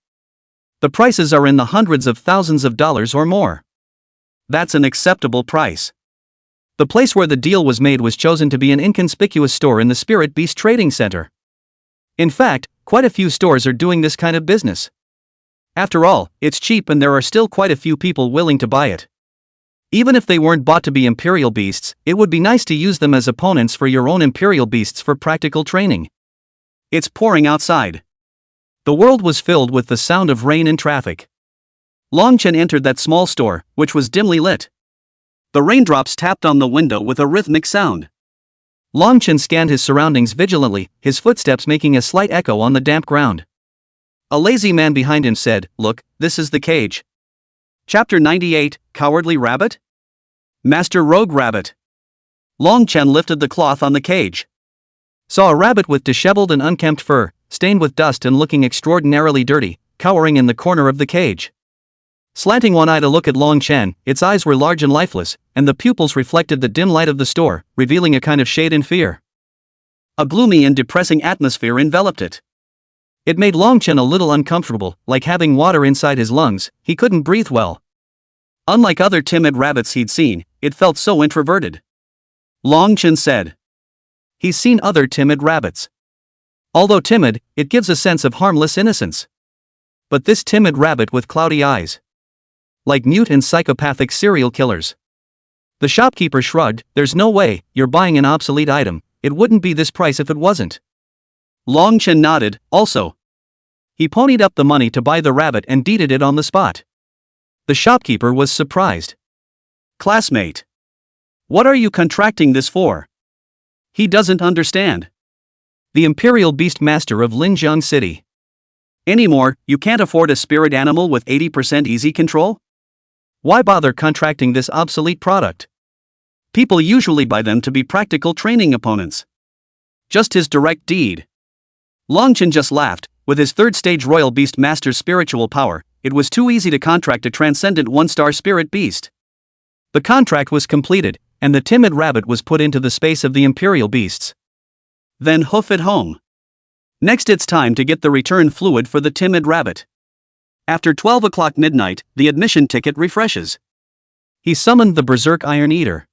S1: The prices are in the hundreds of thousands of dollars or more. That's an acceptable price. The place where the deal was made was chosen to be an inconspicuous store in the Spirit Beast Trading Center. In fact, quite a few stores are doing this kind of business. After all, it's cheap and there are still quite a few people willing to buy it. Even if they weren't bought to be Imperial Beasts, it would be nice to use them as opponents for your own Imperial Beasts for practical training. It's pouring outside. The world was filled with the sound of rain and traffic. Long Chen entered that small store, which was dimly lit. The raindrops tapped on the window with a rhythmic sound. Long Chen scanned his surroundings vigilantly, his footsteps making a slight echo on the damp ground. A lazy man behind him said, "Look, this is the cage." Chapter 98, Cowardly Rabbit? Master Rogue Rabbit. Long Chen lifted the cloth on the cage. Saw a rabbit with disheveled and unkempt fur, stained with dust and looking extraordinarily dirty, cowering in the corner of the cage. Slanting one eye to look at Long Chen, its eyes were large and lifeless, and the pupils reflected the dim light of the store, revealing a kind of shade and fear. A gloomy and depressing atmosphere enveloped it. It made Long Chen a little uncomfortable, like having water inside his lungs. He couldn't breathe well. Unlike other timid rabbits he'd seen, it felt so introverted. Long Chen said. He's seen other timid rabbits. Although timid, it gives a sense of harmless innocence. But this timid rabbit with cloudy eyes. Like mute and psychopathic serial killers. The shopkeeper shrugged. There's no way, you're buying an obsolete item, it wouldn't be this price if it wasn't. Long Chen nodded, also. He ponied up the money to buy the rabbit and deeded it on the spot. The shopkeeper was surprised. Classmate. What are you contracting this for? He doesn't understand. The Imperial Beast Master of Linjiang City. Anymore, you can't afford a spirit animal with 80% easy control? Why bother contracting this obsolete product? People usually buy them to be practical training opponents. Just his direct deed. Long Chen just laughed. With his third stage Royal Beast Master's spiritual power, it was too easy to contract a transcendent one-star spirit beast. The contract was completed, and the timid rabbit was put into the space of the imperial beasts. Then hoof it home. Next it's time to get the return fluid for the timid rabbit. After 12 o'clock midnight, the admission ticket refreshes. He summoned the Berserk Iron Eater.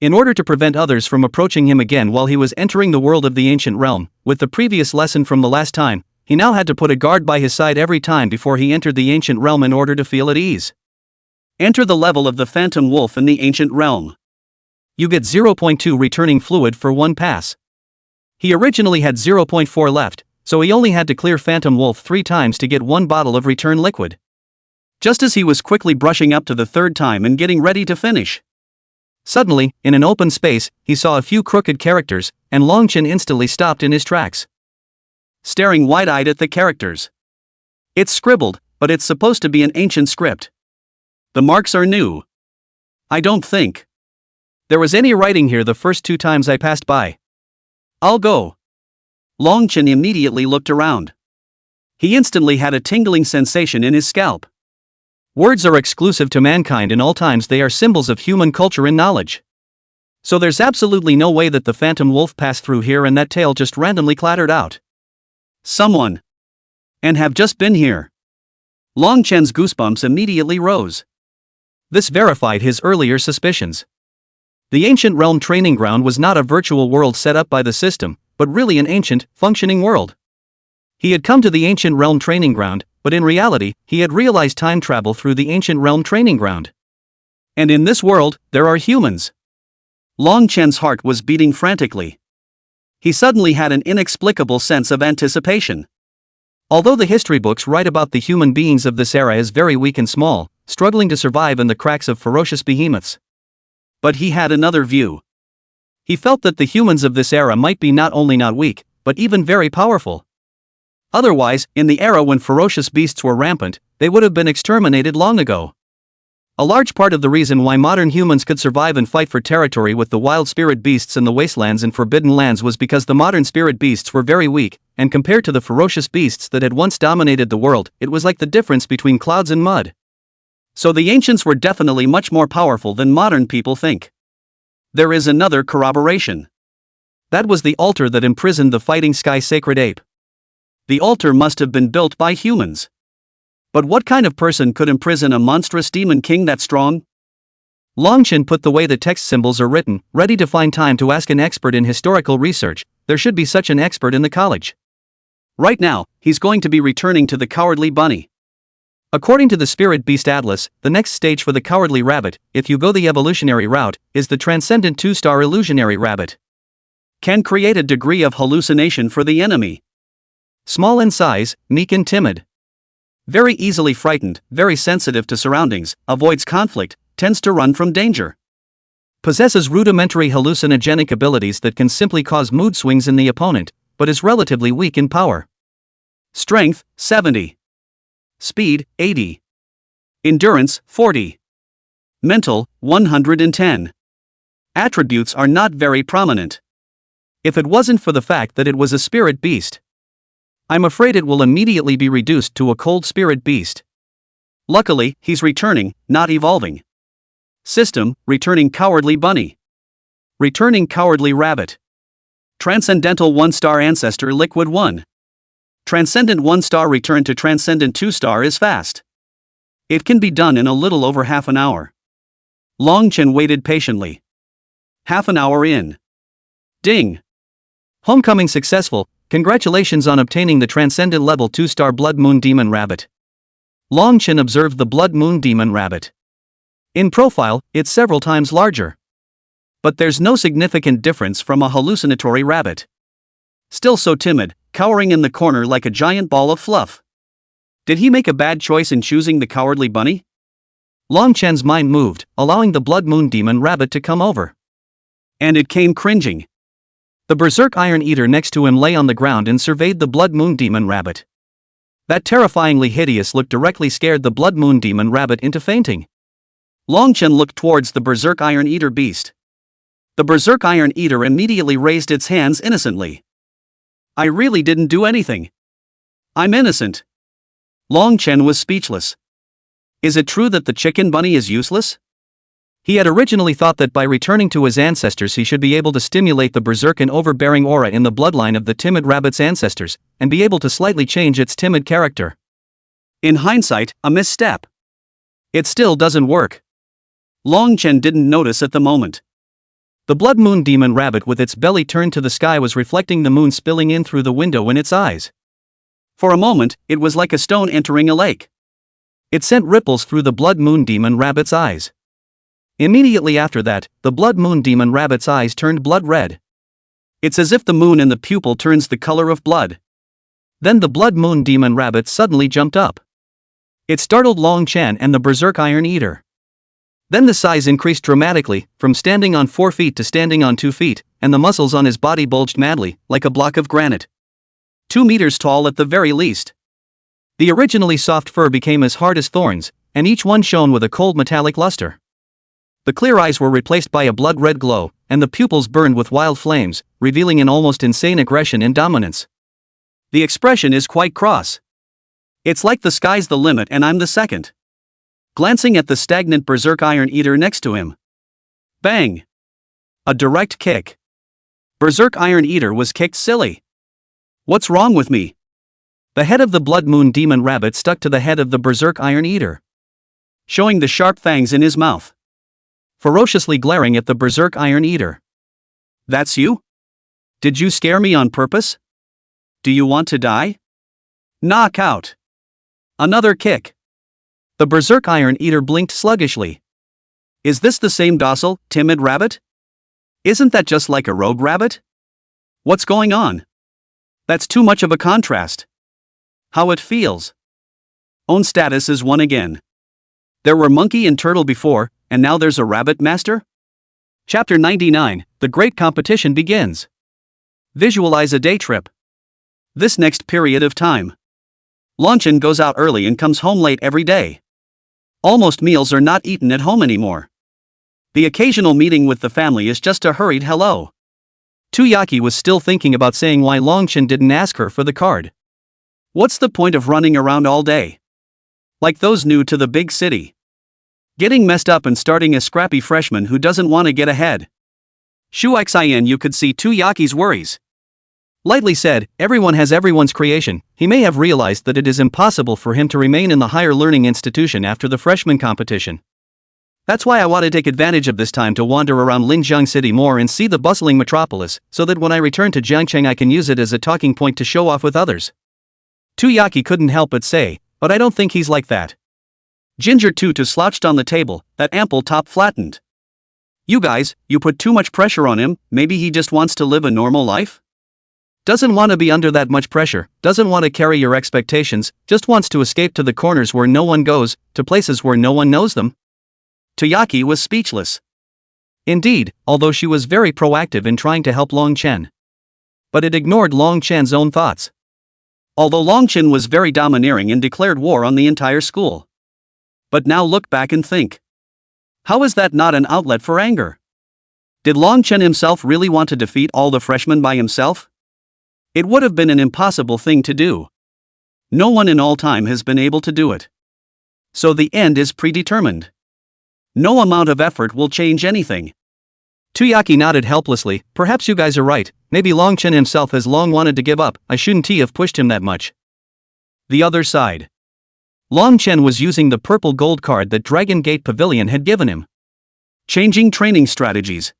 S1: In order to prevent others from approaching him again while he was entering the world of the ancient realm, with the previous lesson from the last time, he now had to put a guard by his side every time before he entered the ancient realm in order to feel at ease. Enter the level of the Phantom Wolf in the ancient realm. You get 0.2 returning fluid for one pass. He originally had 0.4 left, so he only had to clear Phantom Wolf 3 times to get 1 bottle of return liquid. Just as he was quickly brushing up to the 3rd time and getting ready to finish, suddenly, in an open space, he saw a few crooked characters, and Longchen instantly stopped in his tracks, staring wide-eyed at the characters. It's scribbled, but it's supposed to be an ancient script. The marks are new. I don't think there was any writing here the first 2 times I passed by. I'll go. Longchen immediately looked around. He instantly had a tingling sensation in his scalp. Words are exclusive to mankind in all times. They are symbols of human culture and knowledge. So there's absolutely no way that the Phantom Wolf passed through here and that tail just randomly clattered out. Someone. And have just been here. Longchen's goosebumps immediately rose. This verified his earlier suspicions. The ancient realm training ground was not a virtual world set up by the system, but really an ancient, functioning world. He had come to the ancient realm training ground, but in reality, he had realized time travel through the ancient realm training ground. And in this world, there are humans. Longchen's heart was beating frantically. He suddenly had an inexplicable sense of anticipation. Although the history books write about the human beings of this era as very weak and small, struggling to survive in the cracks of ferocious behemoths. But he had another view. He felt that the humans of this era might be not only not weak, but even very powerful. Otherwise, in the era when ferocious beasts were rampant, they would have been exterminated long ago. A large part of the reason why modern humans could survive and fight for territory with the wild spirit beasts in the wastelands and forbidden lands was because the modern spirit beasts were very weak, and compared to the ferocious beasts that had once dominated the world, it was like the difference between clouds and mud. So the ancients were definitely much more powerful than modern people think. There is another corroboration. That was the altar that imprisoned the fighting sky sacred ape. The altar must have been built by humans. But what kind of person could imprison a monstrous demon king that strong? Longchen put the way the text symbols are written, ready to find time to ask an expert in historical research. There should be such an expert in the college. Right now, he's going to be returning to the Cowardly Bunny. According to the Spirit Beast Atlas, the next stage for the Cowardly Rabbit, if you go the evolutionary route, is the Transcendent 2-star Illusionary Rabbit. Can create a degree of hallucination for the enemy. Small in size, meek and timid. Very easily frightened, very sensitive to surroundings, avoids conflict, tends to run from danger. Possesses rudimentary hallucinogenic abilities that can simply cause mood swings in the opponent, but is relatively weak in power. Strength, 70. Speed, 80. Endurance, 40. Mental, 110. Attributes are not very prominent. If it wasn't for the fact that it was a spirit beast, I'm afraid it will immediately be reduced to a cold spirit beast. Luckily, he's returning, not evolving. System, returning Cowardly Bunny. Returning Cowardly Rabbit. Transcendental 1-star Ancestor Liquid 1. Transcendent 1-star return to Transcendent 2-star is fast. It can be done in a little over half an hour. Longchen waited patiently. Half an hour in. Ding. Homecoming successful. Congratulations on obtaining the Transcendent Level 2-star Blood Moon Demon Rabbit. Longchen observed the Blood Moon Demon Rabbit. In profile, it's several times larger. But there's no significant difference from a hallucinatory rabbit. Still so timid, cowering in the corner like a giant ball of fluff. Did he make a bad choice in choosing the Cowardly Bunny? Longchen's mind moved, allowing the Blood Moon Demon Rabbit to come over. And it came cringing. The Berserk Iron Eater next to him lay on the ground and surveyed the Blood Moon Demon Rabbit. That terrifyingly hideous look directly scared the Blood Moon Demon Rabbit into fainting. Longchen looked towards the Berserk Iron Eater beast. The Berserk Iron Eater immediately raised its hands innocently. I really didn't do anything. I'm innocent. Long Chen was speechless. Is it true that the chicken bunny is useless? He had originally thought that by returning to his ancestors he should be able to stimulate the berserk and overbearing aura in the bloodline of the timid rabbit's ancestors, and be able to slightly change its timid character. In hindsight, a misstep. It still doesn't work. Long Chen didn't notice at the moment. The blood moon demon rabbit with its belly turned to the sky was reflecting the moon spilling in through the window in its eyes. For a moment, it was like a stone entering a lake. It sent ripples through the blood moon demon rabbit's eyes. Immediately after that, the blood moon demon rabbit's eyes turned blood red. It's as if the moon in the pupil turns the color of blood. Then the blood moon demon rabbit suddenly jumped up. It startled Long Chen and the berserk iron eater. Then the size increased dramatically, from standing on 4 feet to standing on 2 feet, and the muscles on his body bulged madly, like a block of granite. 2 meters tall at the very least. The originally soft fur became as hard as thorns, and each one shone with a cold metallic luster. The clear eyes were replaced by a blood-red glow, and the pupils burned with wild flames, revealing an almost insane aggression and dominance. The expression is quite cross. It's like the sky's the limit and I'm the second. Glancing at the stagnant berserk iron eater next to him. Bang! A direct kick. Berserk iron eater was kicked silly. What's wrong with me? The head of the blood moon demon rabbit stuck to the head of the berserk iron eater, showing the sharp fangs in his mouth, ferociously glaring at the berserk iron eater. That's you? Did you scare me on purpose? Do you want to die? Knock out. Another kick. The berserk iron eater blinked sluggishly. Is this the same docile, timid rabbit? Isn't that just like a rogue rabbit? What's going on? That's too much of a contrast. How it feels. Own status is one again. There were monkey and turtle before, and now there's a rabbit master? Chapter 99, The Great Competition begins. Visualize a day trip. This next period of time. Long Chen goes out early and comes home late every day. Almost meals are not eaten at home anymore. The occasional meeting with the family is just a hurried hello. Tuyaki was still thinking about saying why Long Chen didn't ask her for the card. What's the point of running around all day? Like those new to the big city. Getting messed up and starting a scrappy freshman who doesn't want to get ahead. Shuixien, you could see Tuyaki's worries. Lightly said, everyone has everyone's creation. He may have realized that it is impossible for him to remain in the higher learning institution after the freshman competition. That's why I want to take advantage of this time to wander around Linjiang City more and see the bustling metropolis, so that when I return to Jiangcheng I can use it as a talking point to show off with others. Tuyaki couldn't help but say, but I don't think he's like that. Ginger Tutu slouched on the table, that ample top flattened. You guys, you put too much pressure on him. Maybe he just wants to live a normal life? Doesn't want to be under that much pressure, doesn't want to carry your expectations, just wants to escape to the corners where no one goes, to places where no one knows them. Tuyaki was speechless. Indeed, although she was very proactive in trying to help Long Chen. But it ignored Long Chen's own thoughts. Although Long Chen was very domineering and declared war on the entire school. But now look back and think. How is that not an outlet for anger? Did Long Chen himself really want to defeat all the freshmen by himself? It would have been an impossible thing to do. No one in all time has been able to do it. So the end is predetermined. No amount of effort will change anything. Tuyaki nodded helplessly. Perhaps you guys are right, maybe Long Chen himself has long wanted to give up. I shouldn't have pushed him that much. The other side. Long Chen was using the purple gold card that Dragon Gate Pavilion had given him. Changing training strategies.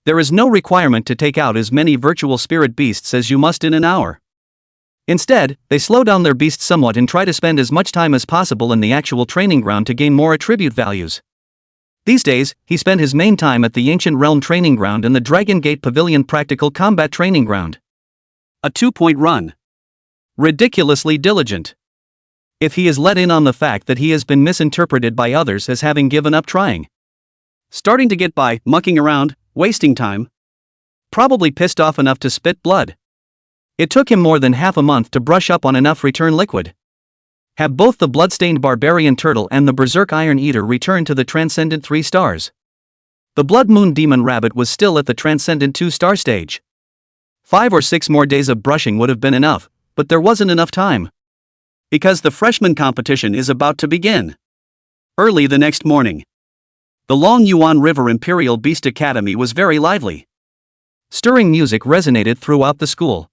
S1: There is no requirement to take out as many virtual spirit beasts as you must in an hour. Instead, they slow down their beasts somewhat and try to spend as much time as possible in the actual training ground to gain more attribute values. These days, he spent his main time at the Ancient Realm Training Ground and the Dragon Gate Pavilion Practical Combat Training Ground. A 2-point run. Ridiculously diligent. If he is let in on the fact that he has been misinterpreted by others as having given up trying. Starting to get by, mucking around, wasting time. Probably pissed off enough to spit blood. It took him more than half a month to brush up on enough return liquid. Have both the bloodstained barbarian turtle and the berserk iron eater return to the transcendent 3 stars. The blood moon demon rabbit was still at the transcendent 2-star stage. 5 or 6 more days of brushing would have been enough, but there wasn't enough time. Because the freshman competition is about to begin. Early the next morning, the Long Yuan River Imperial Beast Academy was very lively. Stirring music resonated throughout the school.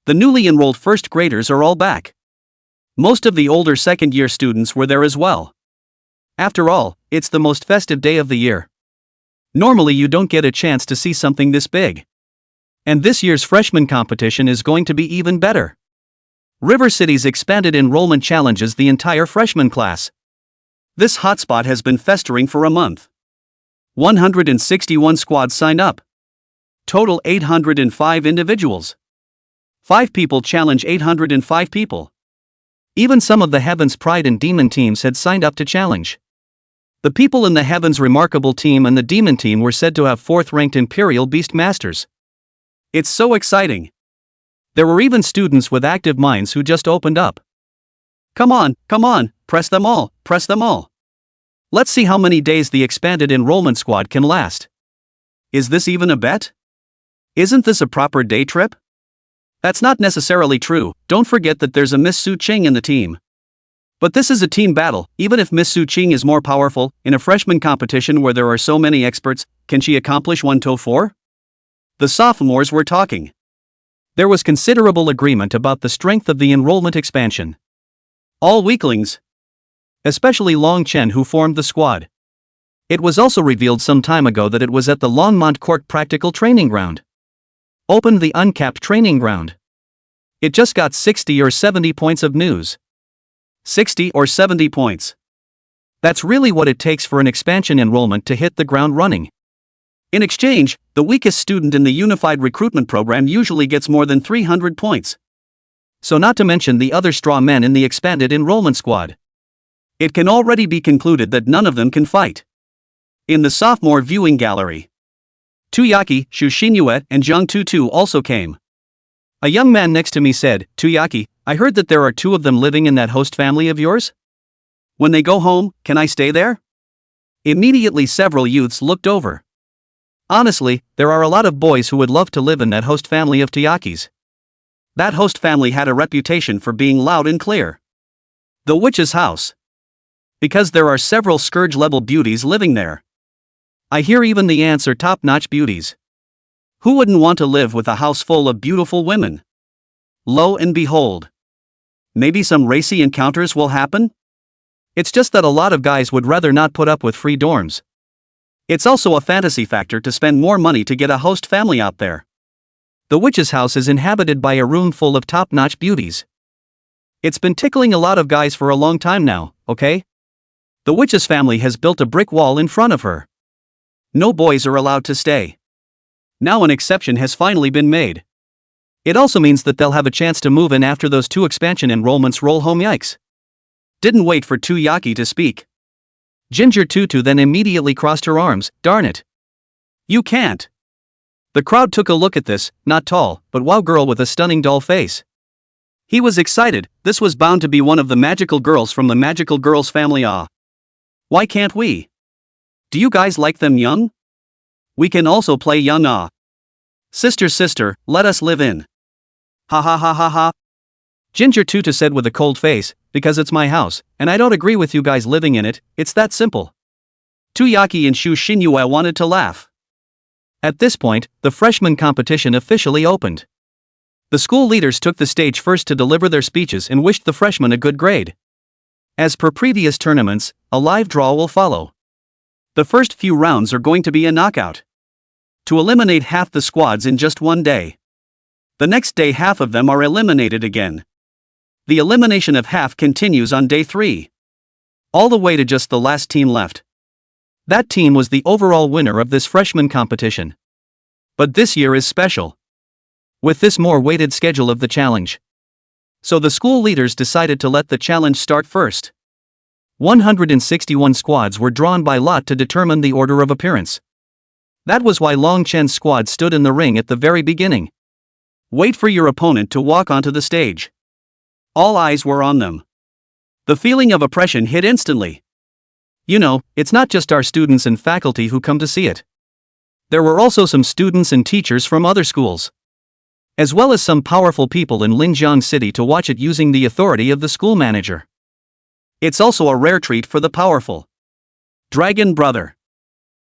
S1: The newly enrolled first graders are all back. Most of the older second-year students were there as well. After all, it's the most festive day of the year. Normally you don't get a chance to see something this big. And this year's freshman competition is going to be even better. River City's expanded enrollment challenges the entire freshman class. This hotspot has been festering for a month. 161 squads signed up. Total 805 individuals. 5 people challenge 805 people. Even some of the Heaven's Pride and Demon teams had signed up to challenge. The people in the Heaven's Remarkable team and the Demon team were said to have 4th-ranked Imperial Beast Masters. It's so exciting. There were even students with active minds who just opened up. Come on, press them all, press them all. Let's see how many days the expanded enrollment squad can last. Is this even a bet? Isn't this a proper day trip? That's not necessarily true. Don't forget that there's a Miss Su Ching in the team. But this is a team battle. Even if Miss Su Ching is more powerful, in a freshman competition where there are so many experts, can she accomplish 1 to 4? The sophomores were talking. There was considerable agreement about the strength of the enrollment expansion. All weaklings. Especially Long Chen, who formed the squad. It was also revealed some time ago that it was at the Longmont Court Practical Training Ground. Opened the uncapped training ground. It just got 60 or 70 points of news. 60 or 70 points. That's really what it takes for an expansion enrollment to hit the ground running. In exchange, the weakest student in the Unified Recruitment Program usually gets more than 300 points. So not to mention the other straw men in the expanded enrollment squad. It can already be concluded that none of them can fight. In the sophomore viewing gallery, Tuyaki, Shu Xinyue, and Zhang Tutu also came. A young man next to me said, "Tuyaki, I heard that there are 2 of them living in that host family of yours? When they go home, can I stay there?" Immediately several youths looked over. Honestly, there are a lot of boys who would love to live in that host family of Tuyaki's. That host family had a reputation for being loud and clear. The witch's house. Because there are several scourge-level beauties living there. I hear even the ants are top-notch beauties. Who wouldn't want to live with a house full of beautiful women? Lo and behold. Maybe some racy encounters will happen? It's just that a lot of guys would rather not put up with free dorms. It's also a fantasy factor to spend more money to get a host family out there. The witch's house is inhabited by a room full of top-notch beauties. It's been tickling a lot of guys for a long time now, okay? The witch's family has built a brick wall in front of her. No boys are allowed to stay. Now an exception has finally been made. It also means that they'll have a chance to move in after those 2 expansion enrollments roll home. Yikes. Didn't wait for Tuyaki to speak. Ginger Tutu then immediately crossed her arms. Darn it. You can't. The crowd took a look at this, not tall, but wow girl with a stunning doll face. He was excited. This was bound to be one of the magical girls from the magical girls family. Why can't we? Do you guys like them young? We can also play young. Sister, let us live in. Ha ha ha ha ha. Ginger Tutu said with a cold face, because it's my house, and I don't agree with you guys living in it, it's that simple. Tuyaki and Shu Xinyue wanted to laugh. At this point, the freshman competition officially opened. The school leaders took the stage first to deliver their speeches and wished the freshmen a good grade. As per previous tournaments, a live draw will follow. The first few rounds are going to be a knockout. To eliminate half the squads in just one day. The next day half of them are eliminated again. The elimination of half continues on day 3. All the way to just the last team left. That team was the overall winner of this freshman competition. But this year is special. With this more weighted schedule of the challenge. So the school leaders decided to let the challenge start first. 161 squads were drawn by lot to determine the order of appearance. That was why Long Chen's squad stood in the ring at the very beginning. Wait for your opponent to walk onto the stage. All eyes were on them. The feeling of oppression hit instantly. You know, it's not just our students and faculty who come to see it. There were also some students and teachers from other schools. as well as some powerful people in Linjiang City to watch it using the authority of the school manager. It's also a rare treat for the powerful. Dragon brother.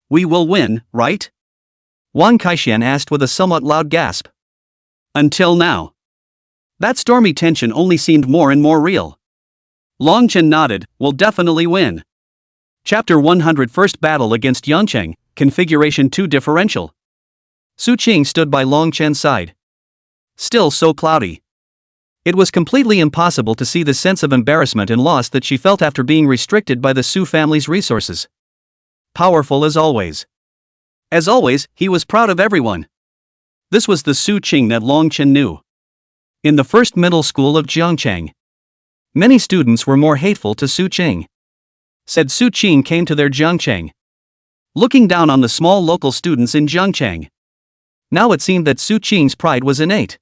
S1: We will win, right? Wang Kaixian asked with a somewhat loud gasp. Until now. That stormy tension only seemed more and more real. Long Chen nodded, we'll definitely win. Chapter 100 First Battle against Yangcheng, Configuration 2 Differential. Su Qing stood by Long Chen's side. Still so cloudy. It was completely impossible to see the sense of embarrassment and loss that she felt after being restricted by the Su family's resources. Powerful as always. As always, he was proud of everyone. This was the Su Qing that Long Chen knew. In the first middle school of Jiangcheng, many students were more hateful to Su Qing. Said Su Qing came to their Jiangcheng, looking down on the small local students in Jiangcheng. Now it seemed that Su Qing's pride was innate.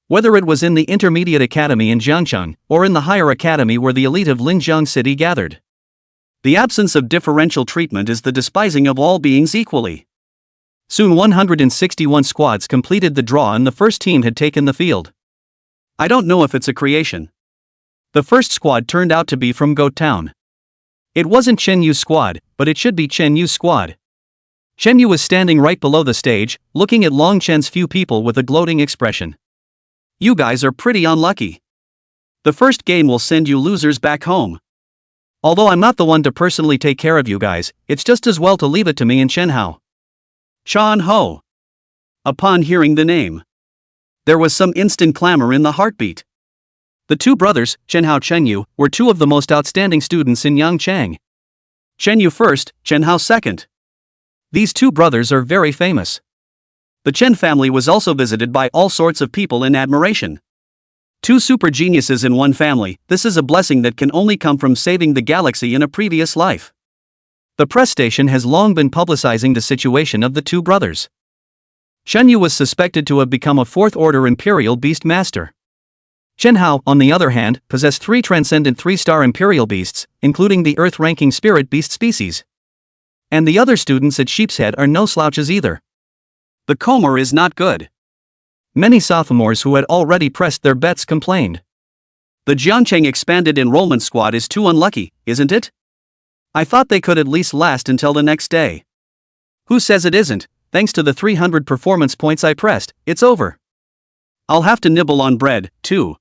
S1: Whether it was in the intermediate academy in Jiangcheng, or in the higher academy where the elite of Linjiang City gathered. The absence of differential treatment is the despising of all beings equally. Soon 161 squads completed the draw and the first team had taken the field. I don't know if it's a creation. The first squad turned out to be from Goat Town. It wasn't Chen Yu's squad, but it should be Chen Yu's squad. Chen Yu was standing right below the stage, looking at Long Chen's few people with a gloating expression. You guys are pretty unlucky. The first game will send you losers back home. Although I'm not the one to personally take care of you guys, it's just as well to leave it to me and Chen Hao. Chan Ho. Upon hearing the name, there was some instant clamor in the heartbeat. The two brothers, Chen Hao Chen Yu, were two of the most outstanding students in Yangcheng. Chen Yu first, Chen Hao second. These two brothers are very famous. The Chen family was also visited by all sorts of people in admiration. Two super geniuses in one family, this is a blessing that can only come from saving the galaxy in a previous life. The press station has long been publicizing the situation of the two brothers. Shen Yu was suspected to have become a fourth-order Imperial Beast Master. Chen Hao, on the other hand, possessed 3 transcendent 3-star Imperial Beasts, including the Earth-ranking Spirit Beast species. And the other students at Sheepshead are no slouches either. The Comer is not good. Many sophomores who had already pressed their bets complained. The Jiangcheng expanded enrollment squad is too unlucky, isn't it? I thought they could at least last until the next day. Who says it isn't? Thanks to the 300 performance points I pressed, it's over. I'll have to nibble on bread, too.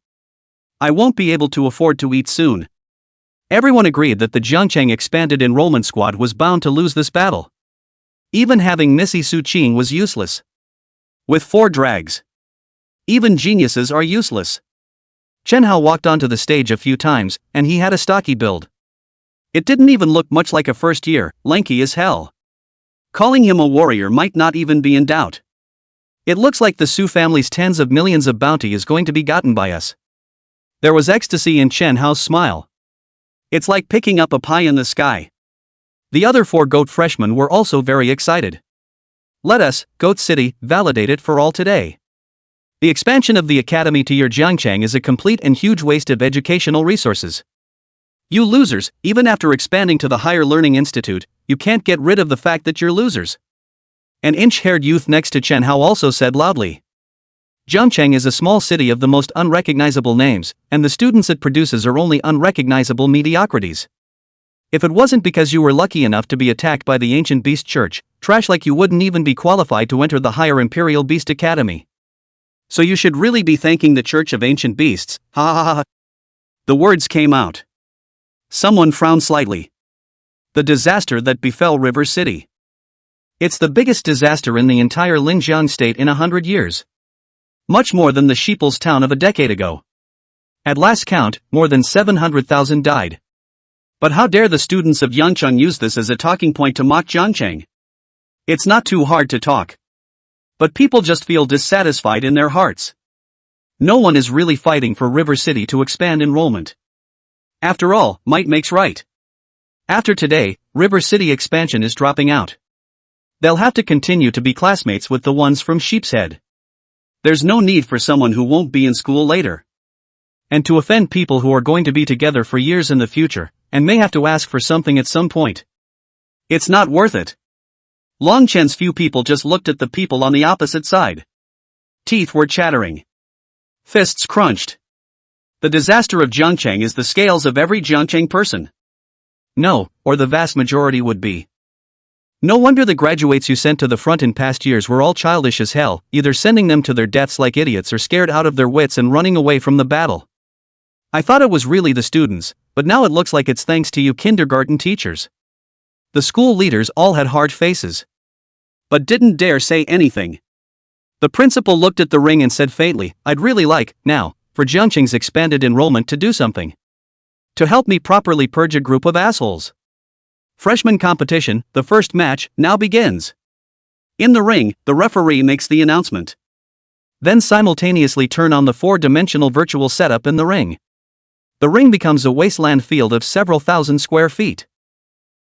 S1: I won't be able to afford to eat soon. Everyone agreed that the Jiangcheng expanded enrollment squad was bound to lose this battle. Even having Missy Su Qing was useless. With 4 drags. Even geniuses are useless. Chen Hao walked onto the stage a few times, and he had a stocky build. It didn't even look much like a first year, lanky as hell. Calling him a warrior might not even be in doubt. It looks like the Su family's tens of millions of bounty is going to be gotten by us. There was ecstasy in Chen Hao's smile. It's like picking up a pie in the sky. The other 4 goat freshmen were also very excited. Let us, Goat City, validate it for all today. The expansion of the academy to your Jiangcheng is a complete and huge waste of educational resources. You losers, even after expanding to the Higher Learning Institute, you can't get rid of the fact that you're losers. An inch-haired youth next to Chen Hao also said loudly. Jiangcheng is a small city of the most unrecognizable names, and the students it produces are only unrecognizable mediocrities. If it wasn't because you were lucky enough to be attacked by the ancient beast church, trash like you wouldn't even be qualified to enter the higher Imperial Beast Academy. So you should really be thanking the Church of Ancient Beasts, ha ha ha ha. The words came out. Someone frowned slightly. The disaster that befell River City. It's the biggest disaster in the entire Linjiang state in 100 years. Much more than the Sheeples town of a decade ago. At last count, more than 700,000 died. But how dare the students of Yangcheng use this as a talking point to mock Jiangcheng? It's not too hard to talk. But people just feel dissatisfied in their hearts. No one is really fighting for River City to expand enrollment. After all, might makes right. After today, River City expansion is dropping out. They'll have to continue to be classmates with the ones from Sheepshead. There's no need for someone who won't be in school later. And to offend people who are going to be together for years in the future, and may have to ask for something at some point. It's not worth it. Long Chen's few people just looked at the people on the opposite side. teeth were chattering. Fists crunched. The disaster of Zhengcheng is the scales of every Zhengcheng person. No, or the vast majority would be. No wonder the graduates you sent to the front in past years were all childish as hell, either sending them to their deaths like idiots or scared out of their wits and running away from the battle. I thought it was really the students, but now it looks like it's thanks to you kindergarten teachers. The school leaders all had hard faces, but didn't dare say anything. The principal looked at the ring and said faintly, I'd really like, now, for Zhengcheng's expanded enrollment to do something. To help me properly purge a group of assholes. Freshman competition, the first match, now begins. In the ring, the referee makes the announcement. Then simultaneously turn on the 4-dimensional virtual setup in the ring. The ring becomes a wasteland field of several thousand square feet.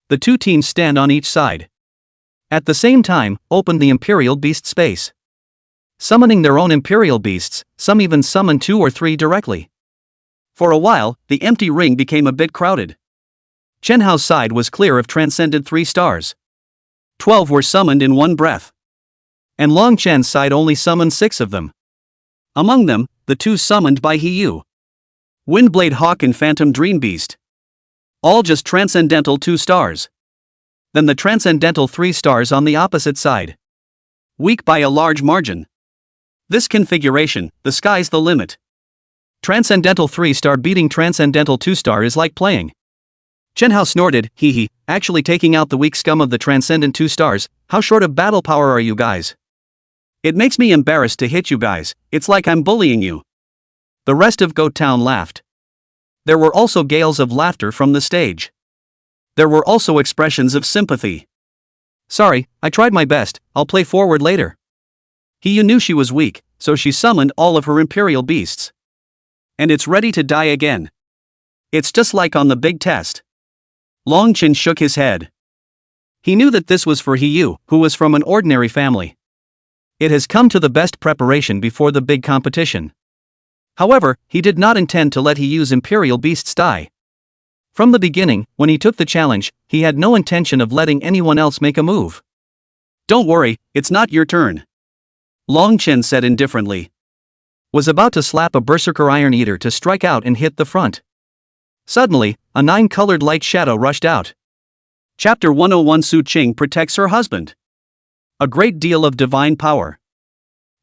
S1: The two teams stand on each side. At the same time, open the Imperial Beast space. Summoning their own Imperial Beasts, some even summon 2 or 3 directly. For a while, the empty ring became a bit crowded. Chen Hao's side was clear of transcended 3 stars. 12 were summoned in one breath. And Long Chen's side only summoned 6 of them. Among them, the 2 summoned by He Yu. Windblade Hawk and Phantom Dream Beast. All just transcendental 2 stars. Then the transcendental 3 stars on the opposite side. Weak by a large margin. This configuration, the sky's the limit. Transcendental 3-star beating Transcendental 2-star is like playing. Chen Hao snorted, hee, actually taking out the weak scum of the Transcendent 2 stars, how short of battle power are you guys? It makes me embarrassed to hit you guys, it's like I'm bullying you. The rest of Goat Town laughed. There were also gales of laughter from the stage. There were also expressions of sympathy. Sorry, I tried my best, I'll play forward later. He knew she was weak, so she summoned all of her Imperial Beasts. And it's ready to die again. It's just like on the big test. Long Chen shook his head. He knew that this was for He Yu, who was from an ordinary family. It has come to the best preparation before the big competition. However, he did not intend to let He Yu's Imperial Beasts die. From the beginning, when he took the challenge, he had no intention of letting anyone else make a move. Don't worry, it's not your turn. Long Chen said indifferently. Was about to slap a Berserker Iron Eater to strike out and hit the front. Suddenly, a 9-colored light shadow rushed out. Chapter 101 Su Qing protects her husband. A great deal of divine power.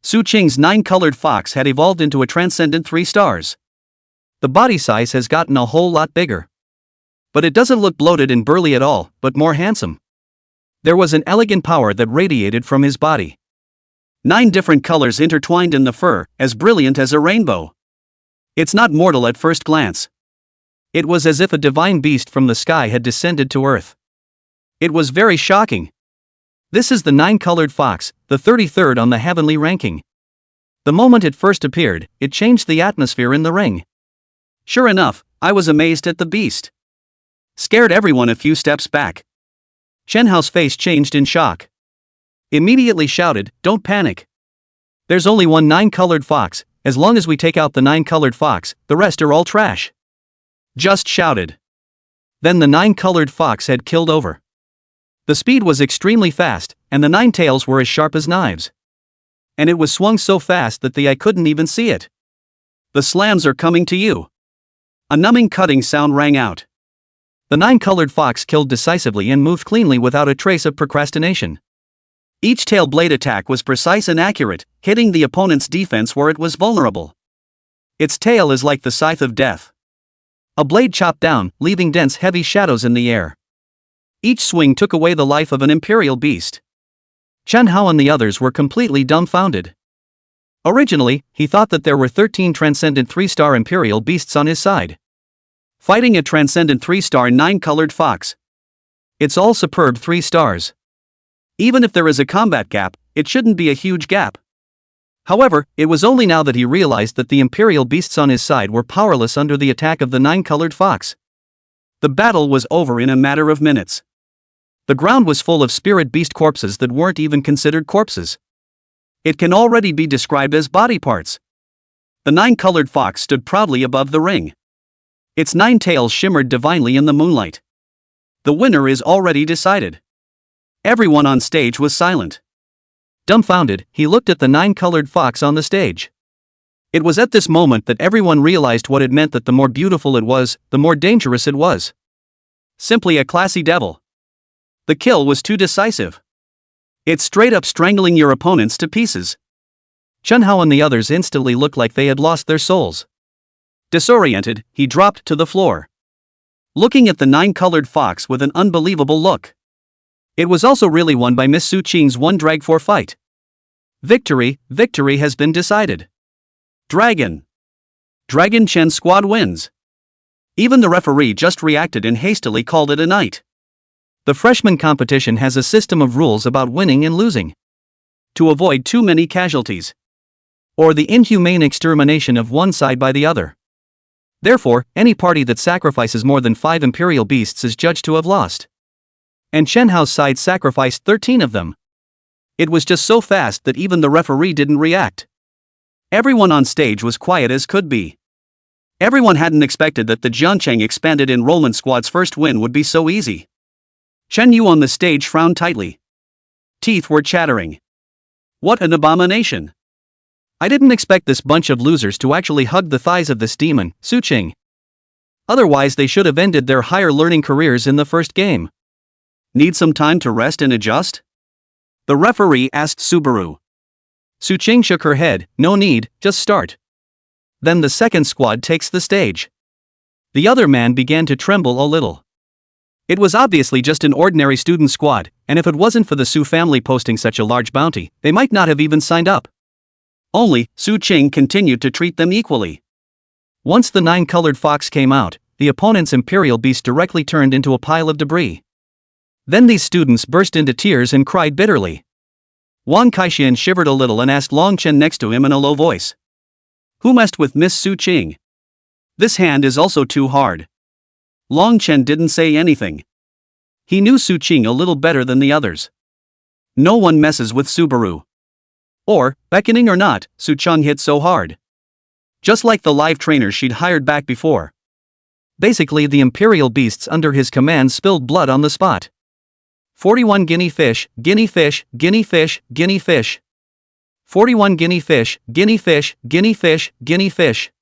S1: Su Qing's 9-colored fox had evolved into a transcendent 3 stars. The body size has gotten a whole lot bigger. But it doesn't look bloated and burly at all, but more handsome. There was an elegant power that radiated from his body. 9 different colors intertwined in the fur, as brilliant as a rainbow. It's not mortal at first glance. It was as if a divine beast from the sky had descended to earth. It was very shocking. This is the 9-colored fox, the 33rd on the heavenly ranking. The moment it first appeared, it changed the atmosphere in the ring. Sure enough, I was amazed at the beast. Scared everyone a few steps back. Chen Hao's face changed in shock. Immediately shouted, don't panic. There's only one 9-colored fox, as long as we take out the 9-colored fox, the rest are all trash. Just shouted. Then the 9-colored fox had killed over. The speed was extremely fast, and the 9 tails were as sharp as knives. And it was swung so fast that the eye couldn't even see it. The slams are coming to you. A numbing cutting sound rang out. The 9-colored fox killed decisively and moved cleanly without a trace of procrastination. Each tail blade attack was precise and accurate, hitting the opponent's defense where it was vulnerable. Its tail is like the scythe of death. A blade chopped down, leaving dense heavy shadows in the air. Each swing took away the life of an Imperial Beast. Chen Hao and the others were completely dumbfounded. Originally, he thought that there were 13 transcendent 3-star Imperial Beasts on his side. Fighting a transcendent 3-star 9-colored fox. It's all superb 3 stars. Even if there is a combat gap, it shouldn't be a huge gap. However, it was only now that he realized that the Imperial Beasts on his side were powerless under the attack of the 9-colored fox. The battle was over in a matter of minutes. The ground was full of spirit beast corpses that weren't even considered corpses. It can already be described as body parts. The 9-colored fox stood proudly above the ring. Its 9 tails shimmered divinely in the moonlight. The winner is already decided. Everyone on stage was silent. Dumbfounded, he looked at the 9-colored fox on the stage. It was at this moment that everyone realized what it meant, that the more beautiful it was, the more dangerous it was. Simply a classy devil. The kill was too decisive. It's straight up strangling your opponents to pieces. Chunhao and the others instantly looked like they had lost their souls. Disoriented, he dropped to the floor, looking at the 9-colored fox with an unbelievable look. It was also really won by Miss Su Qing's 1-drag-4 fight. Victory has been decided. Dragon Chen squad wins. Even the referee just reacted and hastily called it a night. The freshman competition has a system of rules about winning and losing, to avoid too many casualties, or the inhumane extermination of one side by the other. Therefore, any party that sacrifices more than 5 imperial beasts is judged to have lost. And Chenhao's side sacrificed 13 of them. It was just so fast that even the referee didn't react. Everyone on stage was quiet as could be. Everyone hadn't expected that the Jiancheng expanded enrollment squad's first win would be so easy. Chen Yu on the stage frowned tightly. Teeth were chattering. What an abomination! I didn't expect this bunch of losers to actually hug the thighs of this demon, Su Qing. Otherwise they should have ended their higher learning careers in the first game. Need some time to rest and adjust? The referee asked Subaru. Su Qing shook her head, no need, just start. Then the second squad takes the stage. The other man began to tremble a little. It was obviously just an ordinary student squad, and if it wasn't for the Su family posting such a large bounty, they might not have even signed up. Only, Su Qing continued to treat them equally. Once the 9-colored fox came out, the opponent's imperial beast directly turned into a pile of debris. Then these students burst into tears and cried bitterly. Wang Kaixian shivered a little and asked Long Chen next to him in a low voice. Who messed with Miss Su Qing? This hand is also too hard. Long Chen didn't say anything. He knew Su Qing a little better than the others. No one messes with Subaru. Or, beckoning or not, Su Cheng hit so hard. Just like the live trainers she'd hired back before. Basically the imperial beasts under his command spilled blood on the spot. 41 guinea fish, guinea fish, guinea fish, guinea fish. 41 guinea fish, guinea fish, guinea fish, guinea fish.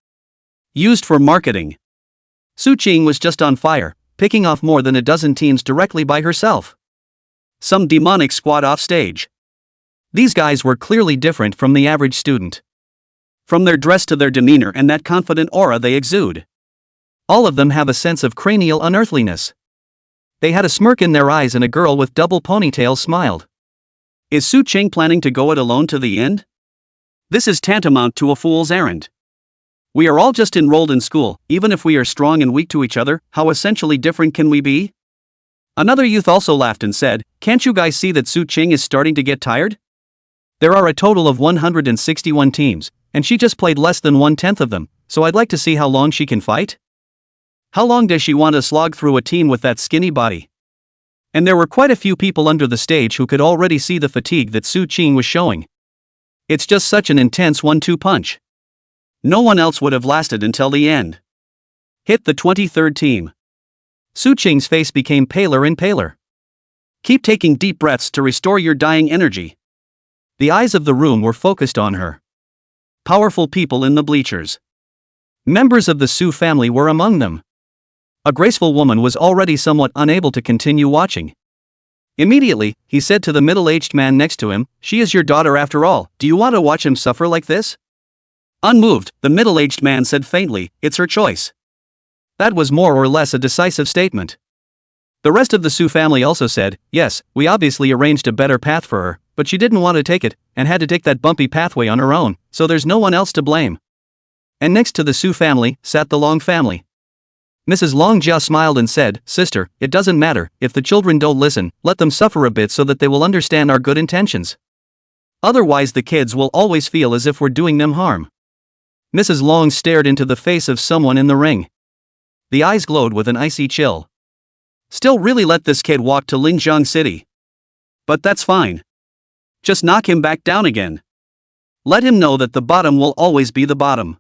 S1: Used for marketing. Su Qing was just on fire, picking off more than a dozen teams directly by herself. Some demonic squad off stage. These guys were clearly different from the average student. From their dress to their demeanor and that confident aura they exude. All of them have a sense of cranial unearthliness. They had a smirk in their eyes and a girl with double ponytails smiled. Is Su Qing planning to go it alone to the end? This is tantamount to a fool's errand. We are all just enrolled in school, even if we are strong and weak to each other, how essentially different can we be? Another youth also laughed and said, can't you guys see that Su Qing is starting to get tired? There are a total of 161 teams, and she just played less than 1/10 of them, so I'd like to see how long she can fight. How long does she want to slog through a team with that skinny body? And there were quite a few people under the stage who could already see the fatigue that Su Qing was showing. It's just such an intense 1-2 punch. No one else would have lasted until the end. Hit the 23rd team. Su Qing's face became paler and paler. Keep taking deep breaths to restore your dying energy. The eyes of the room were focused on her. Powerful people in the bleachers. Members of the Su family were among them. A graceful woman was already somewhat unable to continue watching. Immediately, he said to the middle-aged man next to him, she is your daughter after all, do you want to watch him suffer like this? Unmoved, the middle-aged man said faintly, it's her choice. That was more or less a decisive statement. The rest of the Su family also said, yes, we obviously arranged a better path for her, but she didn't want to take it, and had to take that bumpy pathway on her own, so there's no one else to blame. And next to the Su family, sat the Long family. Mrs. Long Jia smiled and said, sister, it doesn't matter, if the children don't listen, let them suffer a bit so that they will understand our good intentions. Otherwise the kids will always feel as if we're doing them harm. Mrs. Long stared into the face of someone in the ring. The eyes glowed with an icy chill. Still really let this kid walk to Linjiang City. But that's fine. Just knock him back down again. Let him know that the bottom will always be the bottom.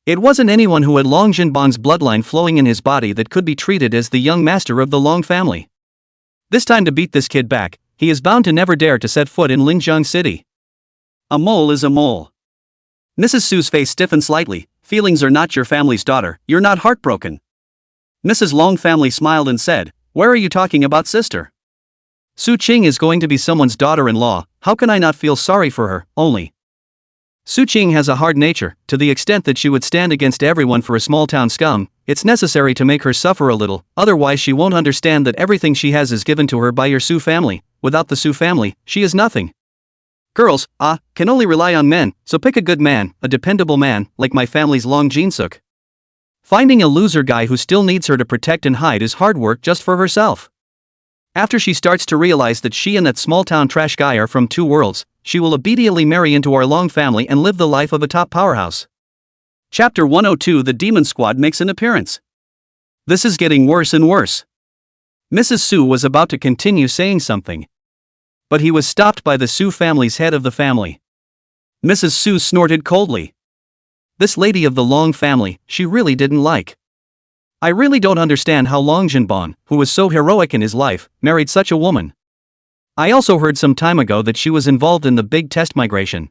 S1: It wasn't anyone who had Long Jinbang's bloodline flowing in his body that could be treated as the young master of the Long family. This time to beat this kid back, he is bound to never dare to set foot in Linjiang City. A mole is a mole. Mrs. Su's face stiffened slightly. Feelings are not your family's daughter, you're not heartbroken. Mrs. Long family smiled and said, where are you talking about, sister? Su Qing is going to be someone's daughter-in-law, how can I not feel sorry for her, only. Su Qing has a hard nature, to the extent that she would stand against everyone for a small-town scum. It's necessary to make her suffer a little, otherwise she won't understand that everything she has is given to her by your Su family. Without the Su family, she is nothing. Girls, can only rely on men, so pick a good man, a dependable man, like my family's Long Jinsuk. Finding a loser guy who still needs her to protect and hide is hard work just for herself. After she starts to realize that she and that small-town trash guy are from two worlds, she will immediately marry into our Long family and live the life of a top powerhouse. Chapter 102 The Demon Squad makes an appearance. This is getting worse and worse. Mrs. Su was about to continue saying something. But he was stopped by the Su family's head of the family. Mrs. Su snorted coldly. This lady of the Long family, she really didn't like. I really don't understand how Long Jinbon, who was so heroic in his life, married such a woman. I also heard some time ago that she was involved in the big test migration.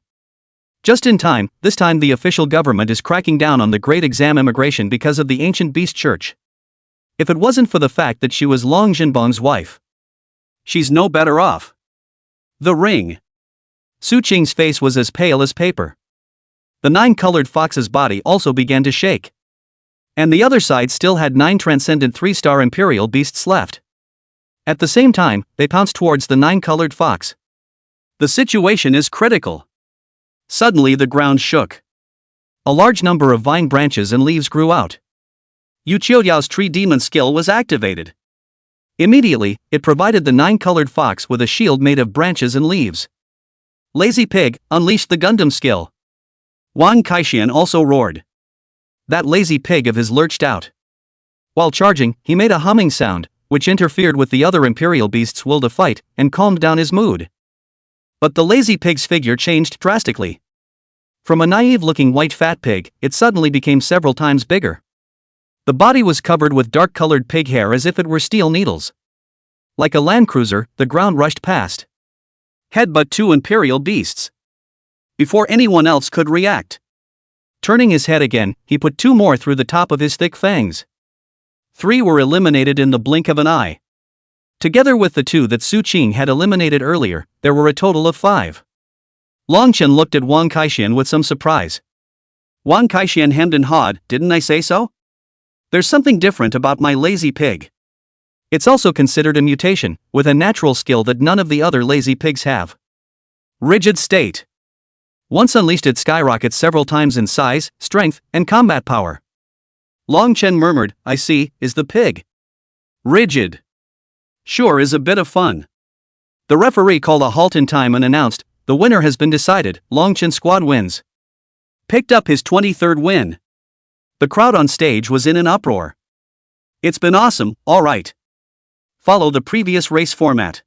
S1: Just in time, this time the official government is cracking down on the great exam immigration because of the ancient beast church. If it wasn't for the fact that she was Long Jinbon's wife, she's no better off. The ring. Su Qing's face was as pale as paper. The 9-colored fox's body also began to shake. And the other side still had 9 transcendent 3-star imperial beasts left. At the same time, they pounced towards the 9-colored fox. The situation is critical. Suddenly the ground shook. A large number of vine branches and leaves grew out. Yu Qiudiao's tree demon skill was activated. Immediately, it provided the 9-colored fox with a shield made of branches and leaves. Lazy Pig unleashed the Gundam skill. Wang Kaixian also roared. That lazy pig of his lurched out. While charging, he made a humming sound, which interfered with the other imperial beast's will to fight, and calmed down his mood. But the lazy pig's figure changed drastically. From a naive-looking white fat pig, it suddenly became several times bigger. The body was covered with dark-colored pig hair as if it were steel needles. Like a land cruiser, the ground rushed past. Headbutt 2 imperial beasts. Before anyone else could react. Turning his head again, he put 2 more through the top of his thick fangs. 3 were eliminated in the blink of an eye. Together with the 2 that Su Qing had eliminated earlier, there were a total of 5. Long Chen looked at Wang Kaixian with some surprise. Wang Kaixian hemmed and hawed, didn't I say so? There's something different about my lazy pig. It's also considered a mutation, with a natural skill that none of the other lazy pigs have. Rigid state. Once unleashed, it skyrockets several times in size, strength, and combat power. Long Chen murmured, I see, is the pig. Rigid. Sure is a bit of fun. The referee called a halt in time and announced, the winner has been decided, Long Chen squad wins. Picked up his 23rd win. The crowd on stage was in an uproar. It's been awesome, alright. Follow the previous race format.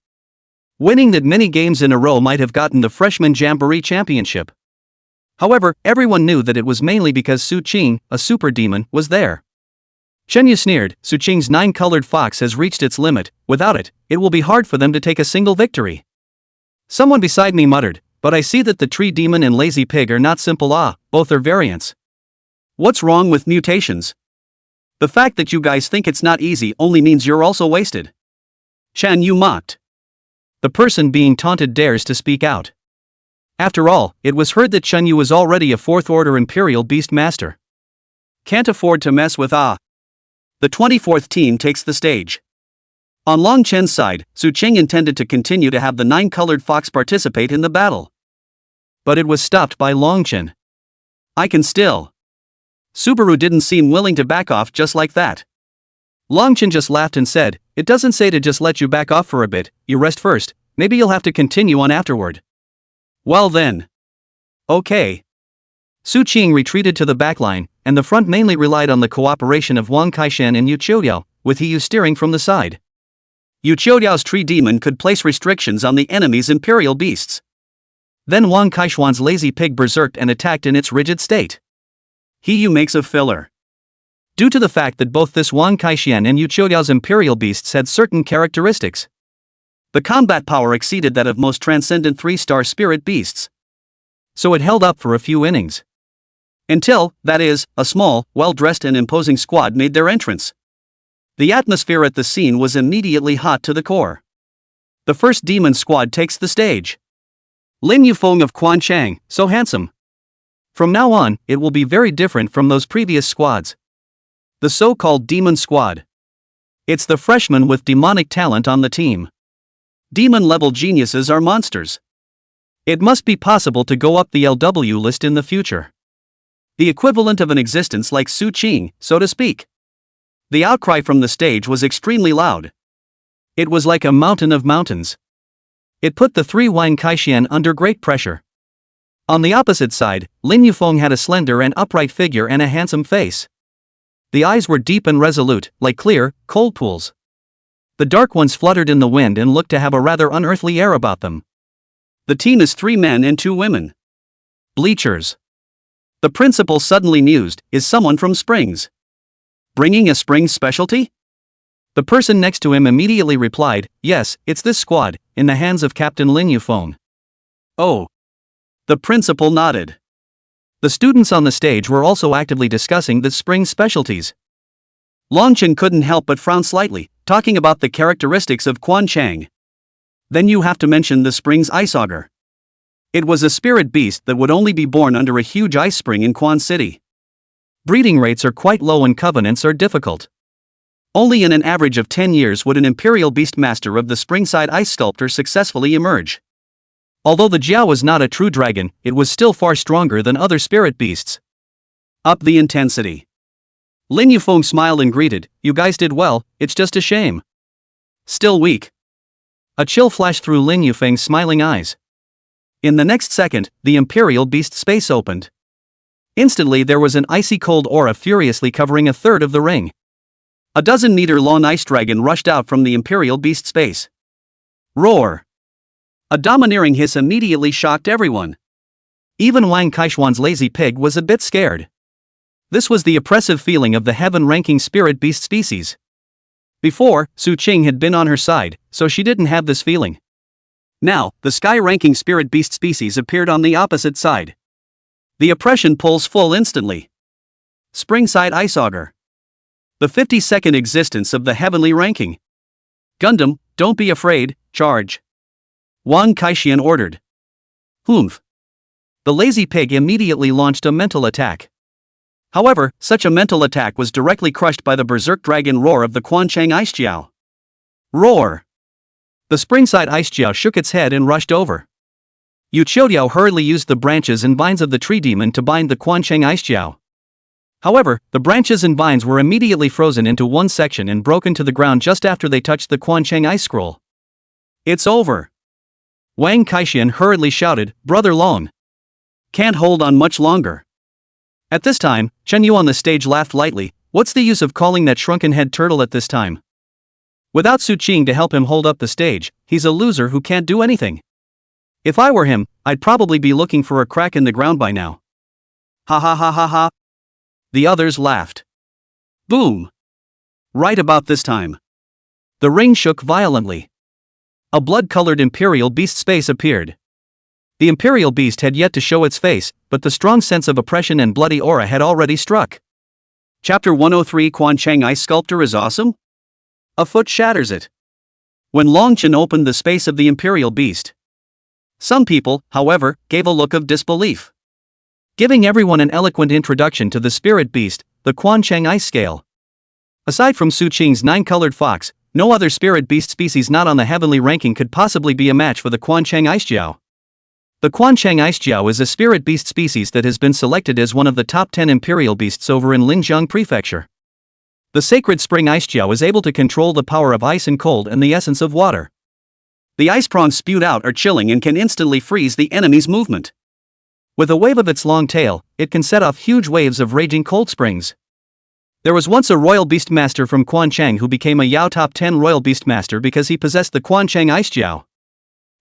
S1: Winning that many games in a row might have gotten the Freshman Jamboree Championship. However, everyone knew that it was mainly because Su Qing, a super demon, was there. Chen Yu sneered, Su Qing's 9-colored fox has reached its limit, without it, it will be hard for them to take a single victory. Someone beside me muttered, but I see that the tree demon and lazy pig are not simple, both are variants. What's wrong with mutations? The fact that you guys think it's not easy only means you're also wasted. Shan Yu mocked. The person being taunted dares to speak out. After all, it was heard that Chen Yu was already a 4th-order Imperial Beast Master. Can't afford to mess with The 24th team takes the stage. On Long Chen's side, Su Qing intended to continue to have the 9-colored fox participate in the battle. But it was stopped by Long Chen. I can still. Subaru didn't seem willing to back off just like that. Long Chen just laughed and said, it doesn't say to just let you back off for a bit, you rest first, maybe you'll have to continue on afterward. Well then. Okay. Su Qing retreated to the backline, and the front mainly relied on the cooperation of Wang Kaixian and Yu Qiudiao, with He Yu steering from the side. Yu Qiudiao's tree demon could place restrictions on the enemy's imperial beasts. Then Wang Kaixian's lazy pig berserked and attacked in its rigid state. He Yu makes a filler. Due to the fact that both this Wang Kaixian and Yu Qiudiao's imperial beasts had certain characteristics. The combat power exceeded that of most transcendent 3-star spirit beasts. So it held up for a few innings. Until, that is, a small, well-dressed and imposing squad made their entrance. The atmosphere at the scene was immediately hot to the core. The first demon squad takes the stage. Lin Yufeng of Quanchang, so handsome. From now on, it will be very different from those previous squads. The so-called demon squad. It's the freshman with demonic talent on the team. Demon-level geniuses are monsters. It must be possible to go up the LW list in the future. The equivalent of an existence like Su Qing, so to speak. The outcry from the stage was extremely loud. It was like a mountain of mountains. It put the three Wang Kaixian under great pressure. On the opposite side, Lin Yufeng had a slender and upright figure and a handsome face. The eyes were deep and resolute, like clear, cold pools. The dark ones fluttered in the wind and looked to have a rather unearthly air about them. The team is 3 men and 2 women. Bleachers. The principal suddenly mused, is someone from Springs bringing a Springs specialty? The person next to him immediately replied, yes, it's this squad, in the hands of Captain Lin Yufeng. Oh. The principal nodded. The students on the stage were also actively discussing the Springs specialties. Longchen couldn't help but frown slightly, talking about the characteristics of Quanchang. Then you have to mention the Springs ice auger. It was a spirit beast that would only be born under a huge ice spring in Quan City. Breeding rates are quite low and covenants are difficult. Only in an average of 10 years would an imperial beast master of the Springside ice sculptor successfully emerge. Although the Jiao was not a true dragon, it was still far stronger than other spirit beasts. Up the intensity. Lin Yufeng smiled and greeted, you guys did well, it's just a shame. Still weak. A chill flashed through Lin Yufeng's smiling eyes. In the next second, the imperial beast space opened. Instantly there was an icy cold aura furiously covering a third of the ring. A 12-meter-long ice dragon rushed out from the imperial beast space. Roar! A domineering hiss immediately shocked everyone. Even Wang Kaishuan's lazy pig was a bit scared. This was the oppressive feeling of the heaven-ranking spirit beast species. Before, Su Qing had been on her side, so she didn't have this feeling. Now, the sky-ranking spirit beast species appeared on the opposite side. The oppression pulls full instantly. Springside Ice Auger. The 52nd existence of the heavenly ranking. Gundam, don't be afraid, charge. Wang Kaixian ordered. Humph. The lazy pig immediately launched a mental attack. However, such a mental attack was directly crushed by the berserk dragon roar of the Quanchang Ice Jiao. Roar! The Springside Ice Jiao shook its head and rushed over. Yu Qiudiao hurriedly used the branches and vines of the tree demon to bind the Quanchang Ice Jiao. However, the branches and vines were immediately frozen into one section and broken to the ground just after they touched the Quanchang Ice Scroll. It's over! Wang Kaixian hurriedly shouted, Brother Long. Can't hold on much longer. At this time, Chen Yu on the stage laughed lightly, what's the use of calling that shrunken head turtle at this time? Without Su Qing to help him hold up the stage, he's a loser who can't do anything. If I were him, I'd probably be looking for a crack in the ground by now. Ha ha ha ha ha. The others laughed. Boom. Right about this time. The ring shook violently. A blood-colored imperial beast space appeared. The imperial beast had yet to show its face, but the strong sense of oppression and bloody aura had already struck. Chapter 103 Quanchang Ice Sculptor is awesome? A foot shatters it. When Longchen opened the space of the imperial beast. Some people, however, gave a look of disbelief. Giving everyone an eloquent introduction to the spirit beast, the Quanchang Ice Scale. Aside from Su Qing's 9-colored fox, no other spirit beast species not on the heavenly ranking could possibly be a match for the Quanchang Ice Jiao. The Quanchang Ice Jiao is a spirit beast species that has been selected as one of the top 10 imperial beasts over in Linjiang Prefecture. The sacred spring Ice Jiao is able to control the power of ice and cold and the essence of water. The ice prongs spewed out are chilling and can instantly freeze the enemy's movement. With a wave of its long tail, it can set off huge waves of raging cold springs. There was once a royal beastmaster from Quanchang who became a Yao Top 10 royal beastmaster because he possessed the Quanchang Ice Jiao.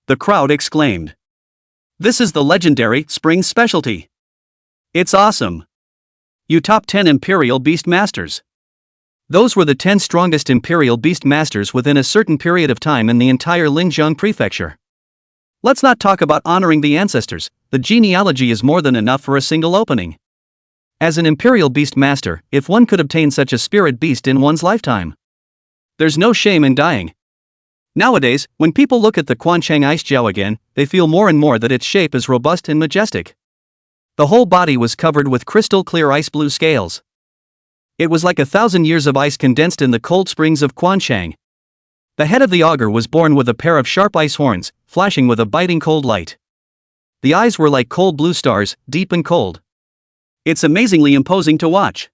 S1: The crowd exclaimed. This is the legendary spring specialty. It's awesome. You top 10 imperial beast masters. Those were the 10 strongest Imperial Beast Masters within a certain period of time in the entire Linjiang Prefecture. Let's not talk about honoring the ancestors, the genealogy is more than enough for a single opening. As an Imperial Beast Master, if one could obtain such a spirit beast in one's lifetime, there's no shame in dying. Nowadays, when people look at the Quanchang Ice Jiao again, they feel more and more that its shape is robust and majestic. The whole body was covered with crystal clear ice blue scales. It was like 1,000 years of ice condensed in the cold springs of Quanchang. The head of the augur was born with a pair of sharp ice horns, flashing with a biting cold light. The eyes were like cold blue stars, deep and cold. It's amazingly imposing to watch.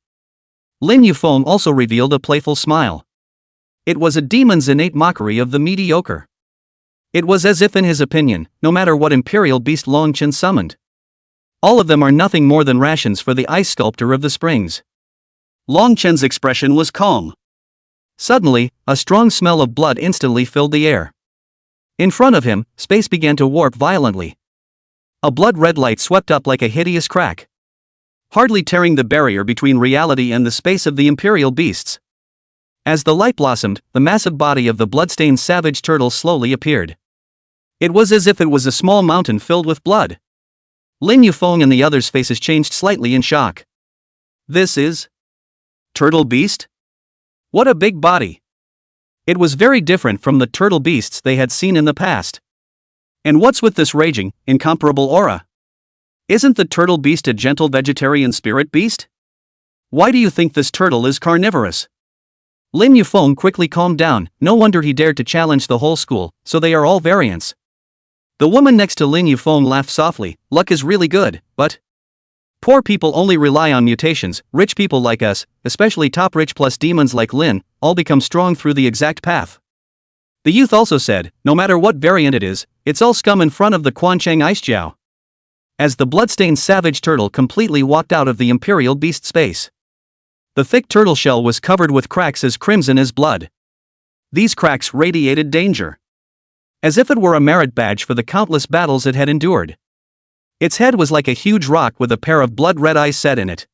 S1: Lin Yufeng also revealed a playful smile. It was a demon's innate mockery of the mediocre. It was as if in his opinion, no matter what Imperial Beast Longchen summoned, all of them are nothing more than rations for the ice sculptor of the springs. Longchen's expression was calm. Suddenly, a strong smell of blood instantly filled the air. In front of him, space began to warp violently. A blood-red light swept up like a hideous crack, hardly tearing the barrier between reality and the space of the Imperial Beasts. As the light blossomed, the massive body of the bloodstained savage turtle slowly appeared. It was as if it was a small mountain filled with blood. Lin Yufeng and the others' faces changed slightly in shock. This is Turtle Beast? What a big body! It was very different from the turtle beasts they had seen in the past. And what's with this raging, incomparable aura? Isn't the turtle beast a gentle vegetarian spirit beast? Why do you think this turtle is carnivorous? Lin Yufeng quickly calmed down, no wonder he dared to challenge the whole school, so they are all variants. The woman next to Lin Yufeng laughed softly, luck is really good, but poor people only rely on mutations, rich people like us, especially top rich plus demons like Lin, all become strong through the exact path. The youth also said, no matter what variant it is, it's all scum in front of the Quanchang Ice Jiao. As the bloodstained savage turtle completely walked out of the Imperial Beast space. The thick turtle shell was covered with cracks as crimson as blood. These cracks radiated danger, as if it were a merit badge for the countless battles it had endured. Its head was like a huge rock with a pair of blood-red eyes set in it.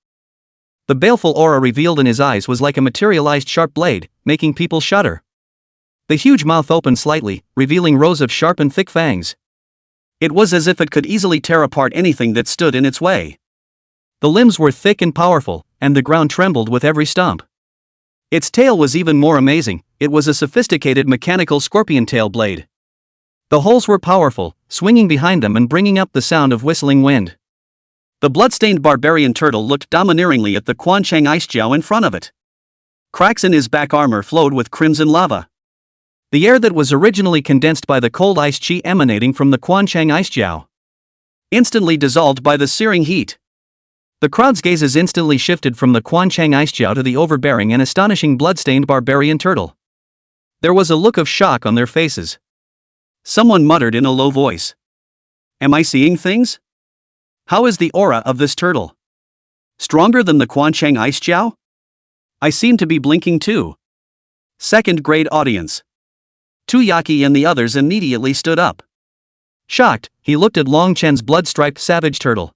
S1: The baleful aura revealed in his eyes was like a materialized sharp blade, making people shudder. The huge mouth opened slightly, revealing rows of sharp and thick fangs. It was as if it could easily tear apart anything that stood in its way. The limbs were thick and powerful, and the ground trembled with every stomp. Its tail was even more amazing, it was a sophisticated mechanical scorpion tail blade. The holes were powerful, swinging behind them and bringing up the sound of whistling wind. The bloodstained barbarian turtle looked domineeringly at the Quanchang Ice Jiao in front of it. Cracks in his back armor flowed with crimson lava. The air that was originally condensed by the cold ice chi emanating from the Quanchang Ice Jiao instantly dissolved by the searing heat. The crowd's gazes instantly shifted from the Quanchang Ice Jiao to the overbearing and astonishing bloodstained barbarian turtle. There was a look of shock on their faces. Someone muttered in a low voice. Am I seeing things? How is the aura of this turtle? Stronger than the Quanchang Ice Jiao? I seem to be blinking too. Second grade audience. Tuyaki and the others immediately stood up. Shocked, he looked at Longchen's blood-striped savage turtle.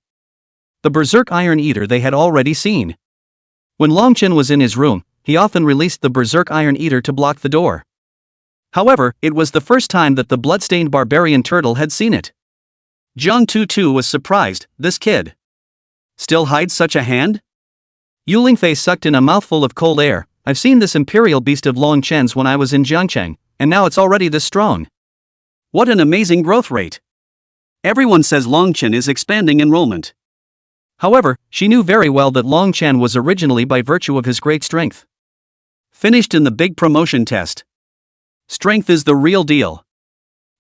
S1: The berserk iron eater they had already seen. When Longchen was in his room, he often released the berserk iron eater to block the door. However, it was the first time that the bloodstained barbarian turtle had seen it. Jiang Tutu was surprised, this kid still hides such a hand? Yu Lingfei sucked in a mouthful of cold air. I've seen this imperial beast of Longchen's when I was in Jiangcheng, and now it's already this strong. What an amazing growth rate. Everyone says Longchen is expanding enrollment. However, she knew very well that Longchen was originally by virtue of his great strength. Finished in the big promotion test. Strength is the real deal.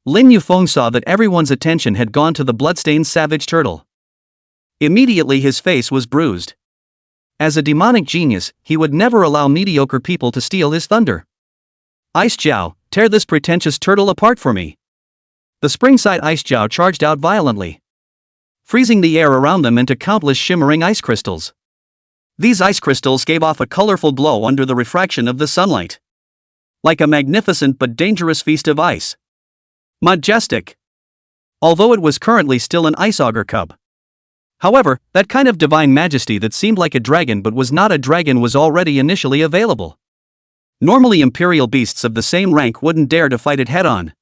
S1: Lin Yufeng saw that everyone's attention had gone to the bloodstained savage turtle. Immediately his face was bruised. As a demonic genius, he would never allow mediocre people to steal his thunder. Ice Jiao, tear this pretentious turtle apart for me. The springside Ice Jiao charged out violently, freezing the air around them into countless shimmering ice crystals. These ice crystals gave off a colorful glow under the refraction of the sunlight. Like a magnificent but dangerous feast of ice. Majestic. Although it was currently still an ice augur cub. However, that kind of divine majesty that seemed like a dragon but was not a dragon was already initially available. Normally imperial beasts of the same rank wouldn't dare to fight it head-on.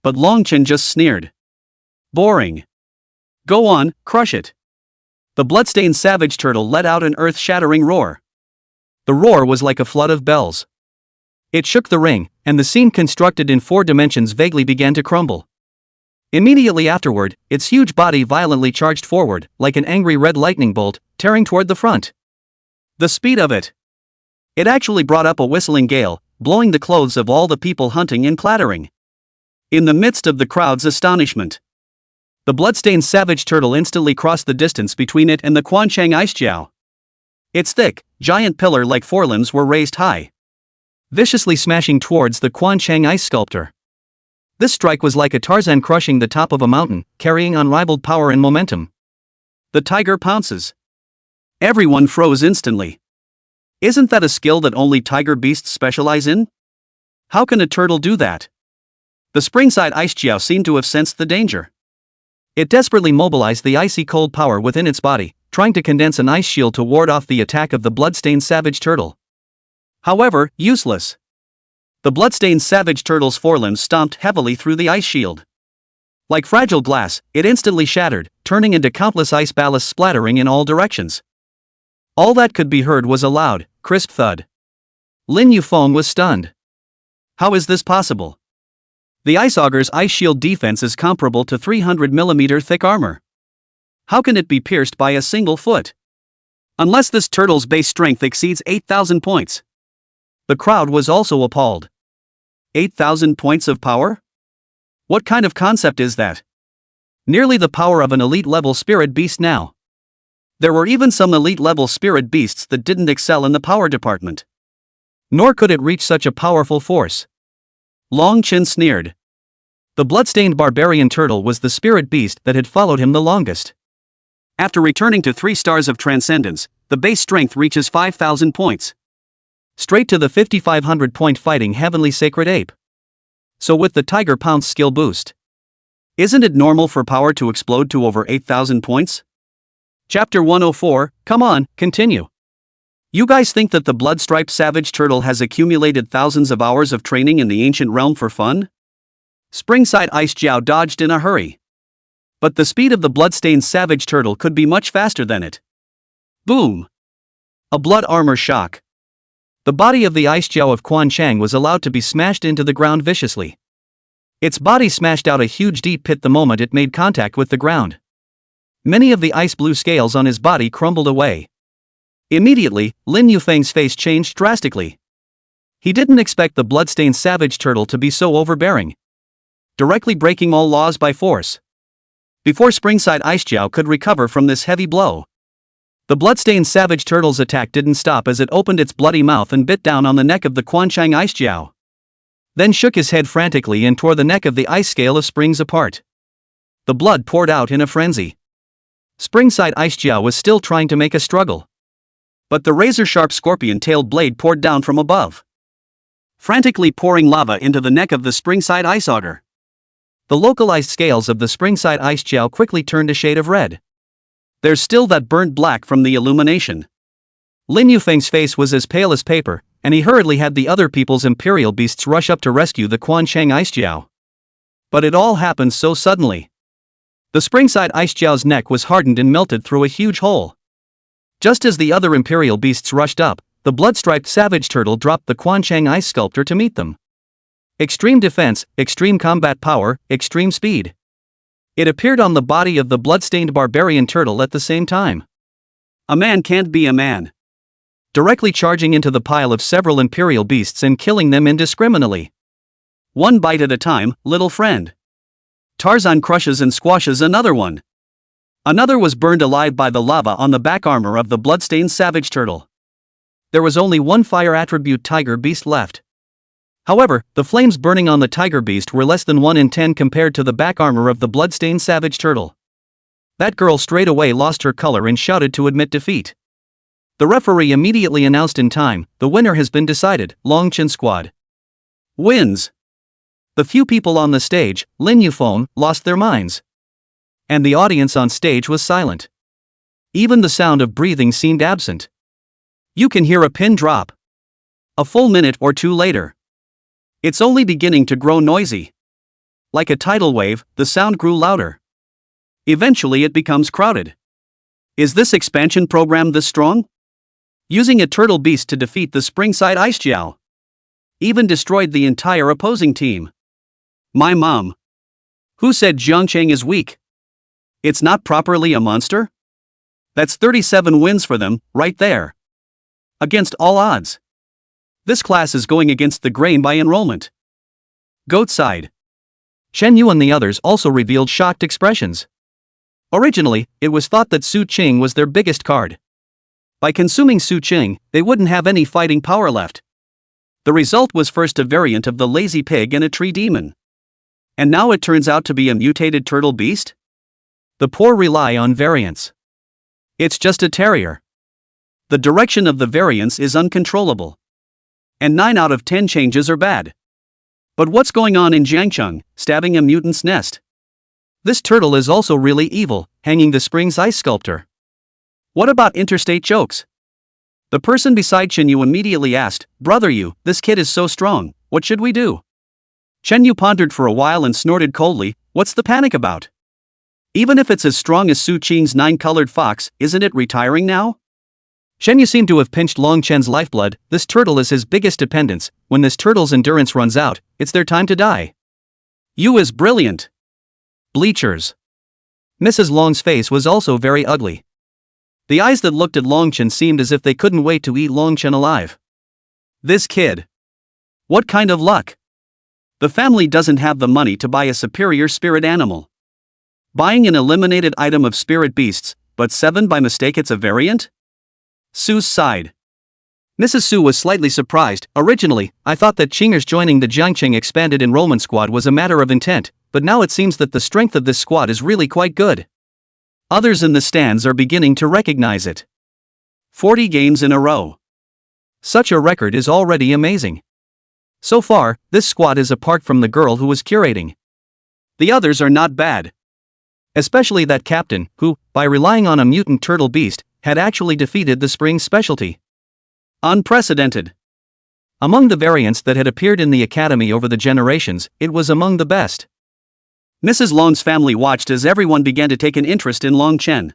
S1: But Longchen just sneered. Boring. Go on, crush it. The bloodstained savage turtle let out an earth-shattering roar. The roar was like a flood of bells. It shook the ring, and the scene constructed in 4 dimensions vaguely began to crumble. Immediately afterward, its huge body violently charged forward, like an angry red lightning bolt, tearing toward the front. The speed of it! It actually brought up a whistling gale, blowing the clothes of all the people hunting and clattering. In the midst of the crowd's astonishment, the bloodstained savage turtle instantly crossed the distance between it and the Quanchang ice jiao. Its thick, giant pillar-like forelimbs were raised high, viciously smashing towards the Quanchang ice sculptor. This strike was like a Tarzan crushing the top of a mountain, carrying unrivaled power and momentum. The tiger pounces. Everyone froze instantly. Isn't that a skill that only tiger beasts specialize in? How can a turtle do that? The springside ice jiao seemed to have sensed the danger. It desperately mobilized the icy cold power within its body, trying to condense an ice shield to ward off the attack of the bloodstained savage turtle. However, useless. The bloodstained savage turtle's forelimbs stomped heavily through the ice shield. Like fragile glass, it instantly shattered, turning into countless ice ballasts splattering in all directions. All that could be heard was a loud, crisp thud. Lin Yufeng was stunned. How is this possible? The ice auger's ice shield defense is comparable to 300mm thick armor. How can it be pierced by a single foot? Unless this turtle's base strength exceeds 8,000 points. The crowd was also appalled. 8,000 points of power? What kind of concept is that? Nearly the power of an elite-level spirit beast now. There were even some elite-level spirit beasts that didn't excel in the power department. Nor could it reach such a powerful force. Long Chen sneered. The bloodstained barbarian turtle was the spirit beast that had followed him the longest. After returning to 3 stars of transcendence, the base strength reaches 5,000 points. Straight to the 5,500-point fighting heavenly sacred ape. So with the tiger pounce skill boost, isn't it normal for power to explode to over 8,000 points? Chapter 104, come on, continue. You guys think that the blood-striped savage turtle has accumulated thousands of hours of training in the ancient realm for fun? Springside Ice Jiao dodged in a hurry. But the speed of the blood-stained savage turtle could be much faster than it. Boom! A blood armor shock. The body of the ice jiao of Quanchang was allowed to be smashed into the ground viciously. Its body smashed out a huge deep pit the moment it made contact with the ground. Many of the ice blue scales on his body crumbled away. Immediately, Lin Yufeng's face changed drastically. He didn't expect the bloodstained savage turtle to be so overbearing, directly breaking all laws by force. Before Springside Ice Jiao could recover from this heavy blow, the bloodstained savage turtle's attack didn't stop as it opened its bloody mouth and bit down on the neck of the Quanchang Ice Jiao. Then shook his head frantically and tore the neck of the ice scale of springs apart. The blood poured out in a frenzy. Springside Ice Jiao was still trying to make a struggle. But the razor-sharp scorpion-tailed blade poured down from above, frantically pouring lava into the neck of the Springside Ice Auger. The localized scales of the Springside Ice Jiao quickly turned a shade of red. There's still that burnt black from the illumination. Lin Yufeng's face was as pale as paper, and he hurriedly had the other people's imperial beasts rush up to rescue the Quanchang Ice Jiao. But it all happened so suddenly. The Springside Ice Jiao's neck was hardened and melted through a huge hole. Just as the other imperial beasts rushed up, the blood-striped savage turtle dropped the Quanchang Ice Sculptor to meet them. Extreme defense, extreme combat power, extreme speed. It appeared on the body of the blood-stained barbarian turtle at the same time. A man can't be a man. Directly charging into the pile of several imperial beasts and killing them indiscriminately. One bite at a time, little friend. Tarzan crushes and squashes another one. Another was burned alive by the lava on the back armor of the blood-stained savage turtle. There was only one fire attribute tiger beast left. However, the flames burning on the tiger beast were less than 1 in 10 compared to the back armor of the blood-stained savage turtle. That girl straight away lost her color and shouted to admit defeat. The referee immediately announced in time, the winner has been decided, Longchen Squad wins. The few people on the stage, Lin Yufeng, lost their minds. And the audience on stage was silent. Even the sound of breathing seemed absent. You can hear a pin drop. A full minute or two later. It's only beginning to grow noisy. Like a tidal wave, the sound grew louder. Eventually it becomes crowded. Is this expansion program this strong? Using a turtle beast to defeat the Springside Ice Jiao. Even destroyed the entire opposing team. My mom. Who said Jiangcheng is weak? It's not properly a monster? That's 37 wins for them, right there. Against all odds. This class is going against the grain by enrollment. Goat side. Chen Yu and the others also revealed shocked expressions. Originally, it was thought that Su Qing was their biggest card. By consuming Su Qing, they wouldn't have any fighting power left. The result was first a variant of the lazy pig and a tree demon. And now it turns out to be a mutated turtle beast? The poor rely on variants. It's just a terrier. The direction of the variance is uncontrollable. And 9 out of 10 changes are bad. But what's going on in Jiangcheng, stabbing a mutant's nest? This turtle is also really evil, hanging the Springs ice sculptor. What about interstate jokes? The person beside Chen Yu immediately asked, Brother Yu, this kid is so strong, what should we do? Chen Yu pondered for a while and snorted coldly, what's the panic about? Even if it's as strong as Su Qing's 9-colored fox, isn't it retiring now? Shen Yu seemed to have pinched Long Chen's lifeblood. This turtle is his biggest dependence. When this turtle's endurance runs out, it's their time to die. Yu is brilliant. Bleachers. Mrs. Long's face was also very ugly. The eyes that looked at Long Chen seemed as if they couldn't wait to eat Long Chen alive. This kid. What kind of luck? The family doesn't have the money to buy a superior spirit animal. Buying an eliminated item of spirit beasts, but 7 by mistake it's a variant? Su's sighed. Mrs. Su was slightly surprised. Originally, I thought that Qingers joining the Jiangcheng expanded enrollment squad was a matter of intent, but now it seems that the strength of this squad is really quite good. Others in the stands are beginning to recognize it. 40 games in a row. Such a record is already amazing. So far, this squad is apart from the girl who was curating. The others are not bad. Especially that captain, who, by relying on a mutant turtle beast, had actually defeated the Spring specialty. Unprecedented. Among the variants that had appeared in the academy over the generations, it was among the best. Mrs. Long's family watched as everyone began to take an interest in Long Chen.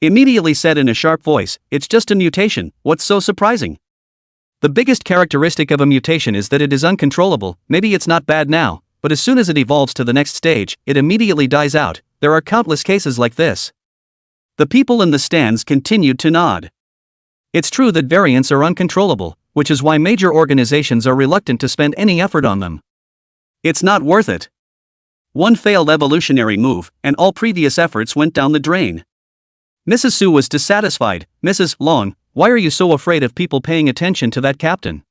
S1: Immediately said in a sharp voice, it's just a mutation, what's so surprising? The biggest characteristic of a mutation is that it is uncontrollable. Maybe it's not bad now, but as soon as it evolves to the next stage, it immediately dies out. There are countless cases like this. The people in the stands continued to nod. It's true that variants are uncontrollable, which is why major organizations are reluctant to spend any effort on them. It's not worth it. One failed evolutionary move, and all previous efforts went down the drain. Mrs. Su was dissatisfied. Mrs. Long, why are you so afraid of people paying attention to that captain?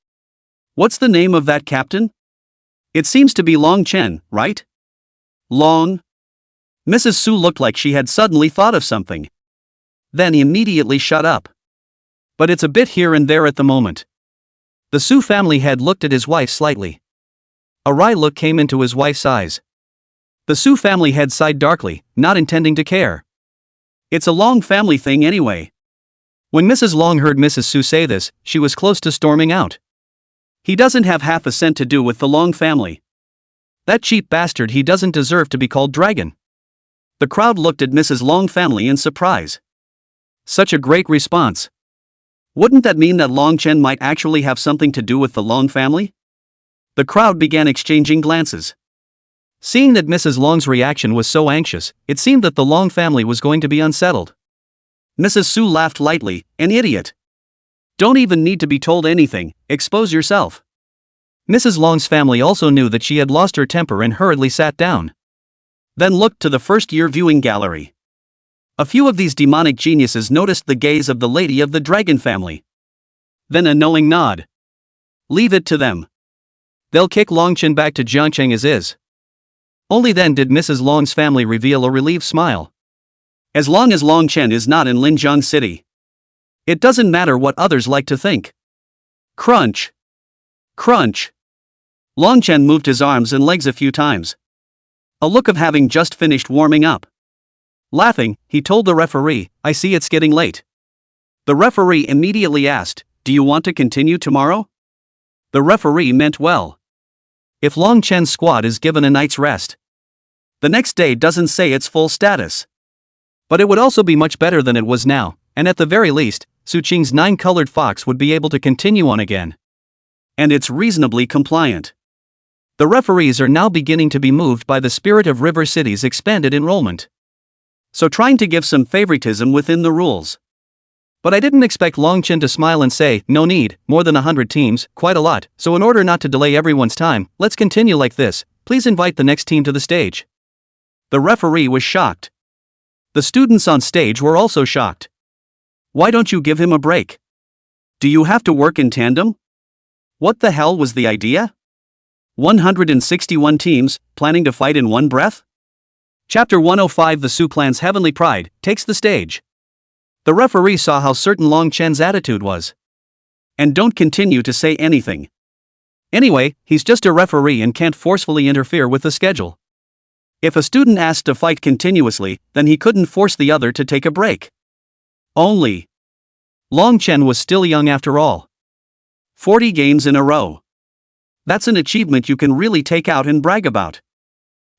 S1: What's the name of that captain? It seems to be Long Chen, right? Long? Mrs. Su looked like she had suddenly thought of something. Then immediately shut up. But it's a bit here and there at the moment. The Su family head looked at his wife slightly. A wry look came into his wife's eyes. The Su family head sighed darkly, not intending to care. It's a Long family thing anyway. When Mrs. Long heard Mrs. Su say this, she was close to storming out. He doesn't have half a cent to do with the Long family. That cheap bastard, he doesn't deserve to be called dragon. The crowd looked at Mrs. Long family in surprise. Such a great response. Wouldn't that mean that Long Chen might actually have something to do with the Long family? The crowd began exchanging glances. Seeing that Mrs. Long's reaction was so anxious, it seemed that the Long family was going to be unsettled. Mrs. Su laughed lightly, an idiot. Don't even need to be told anything, expose yourself. Mrs. Long's family also knew that she had lost her temper and hurriedly sat down. Then looked to the first-year viewing gallery. A few of these demonic geniuses noticed the gaze of the lady of the dragon family. Then a knowing nod. Leave it to them. They'll kick Long Chen back to Jiangcheng as is. Only then did Mrs. Long's family reveal a relieved smile. As long as Long Chen is not in Linjiang City. It doesn't matter what others like to think. Crunch. Crunch. Long Chen moved his arms and legs a few times. A look of having just finished warming up. Laughing, he told the referee, I see it's getting late. The referee immediately asked, do you want to continue tomorrow? The referee meant well. If Long Chen's squad is given a night's rest, the next day doesn't say its full status. But it would also be much better than it was now, and at the very least, Su Qing's 9-colored fox would be able to continue on again. And it's reasonably compliant. The referees are now beginning to be moved by the spirit of River City's expanded enrollment. So trying to give some favoritism within the rules. But I didn't expect Long Chen to smile and say, no need, more than 100 teams, quite a lot, so in order not to delay everyone's time, let's continue like this, please invite the next team to the stage. The referee was shocked. The students on stage were also shocked. Why don't you give him a break? Do you have to work in tandem? What the hell was the idea? 161 teams, planning to fight in one breath? Chapter 105 The Su Clan's Heavenly Pride takes the stage. The referee saw how certain Long Chen's attitude was. And don't continue to say anything. Anyway, he's just a referee and can't forcefully interfere with the schedule. If a student asked to fight continuously, then he couldn't force the other to take a break. Only. Long Chen was still young after all. 40 games in a row. That's an achievement you can really take out and brag about.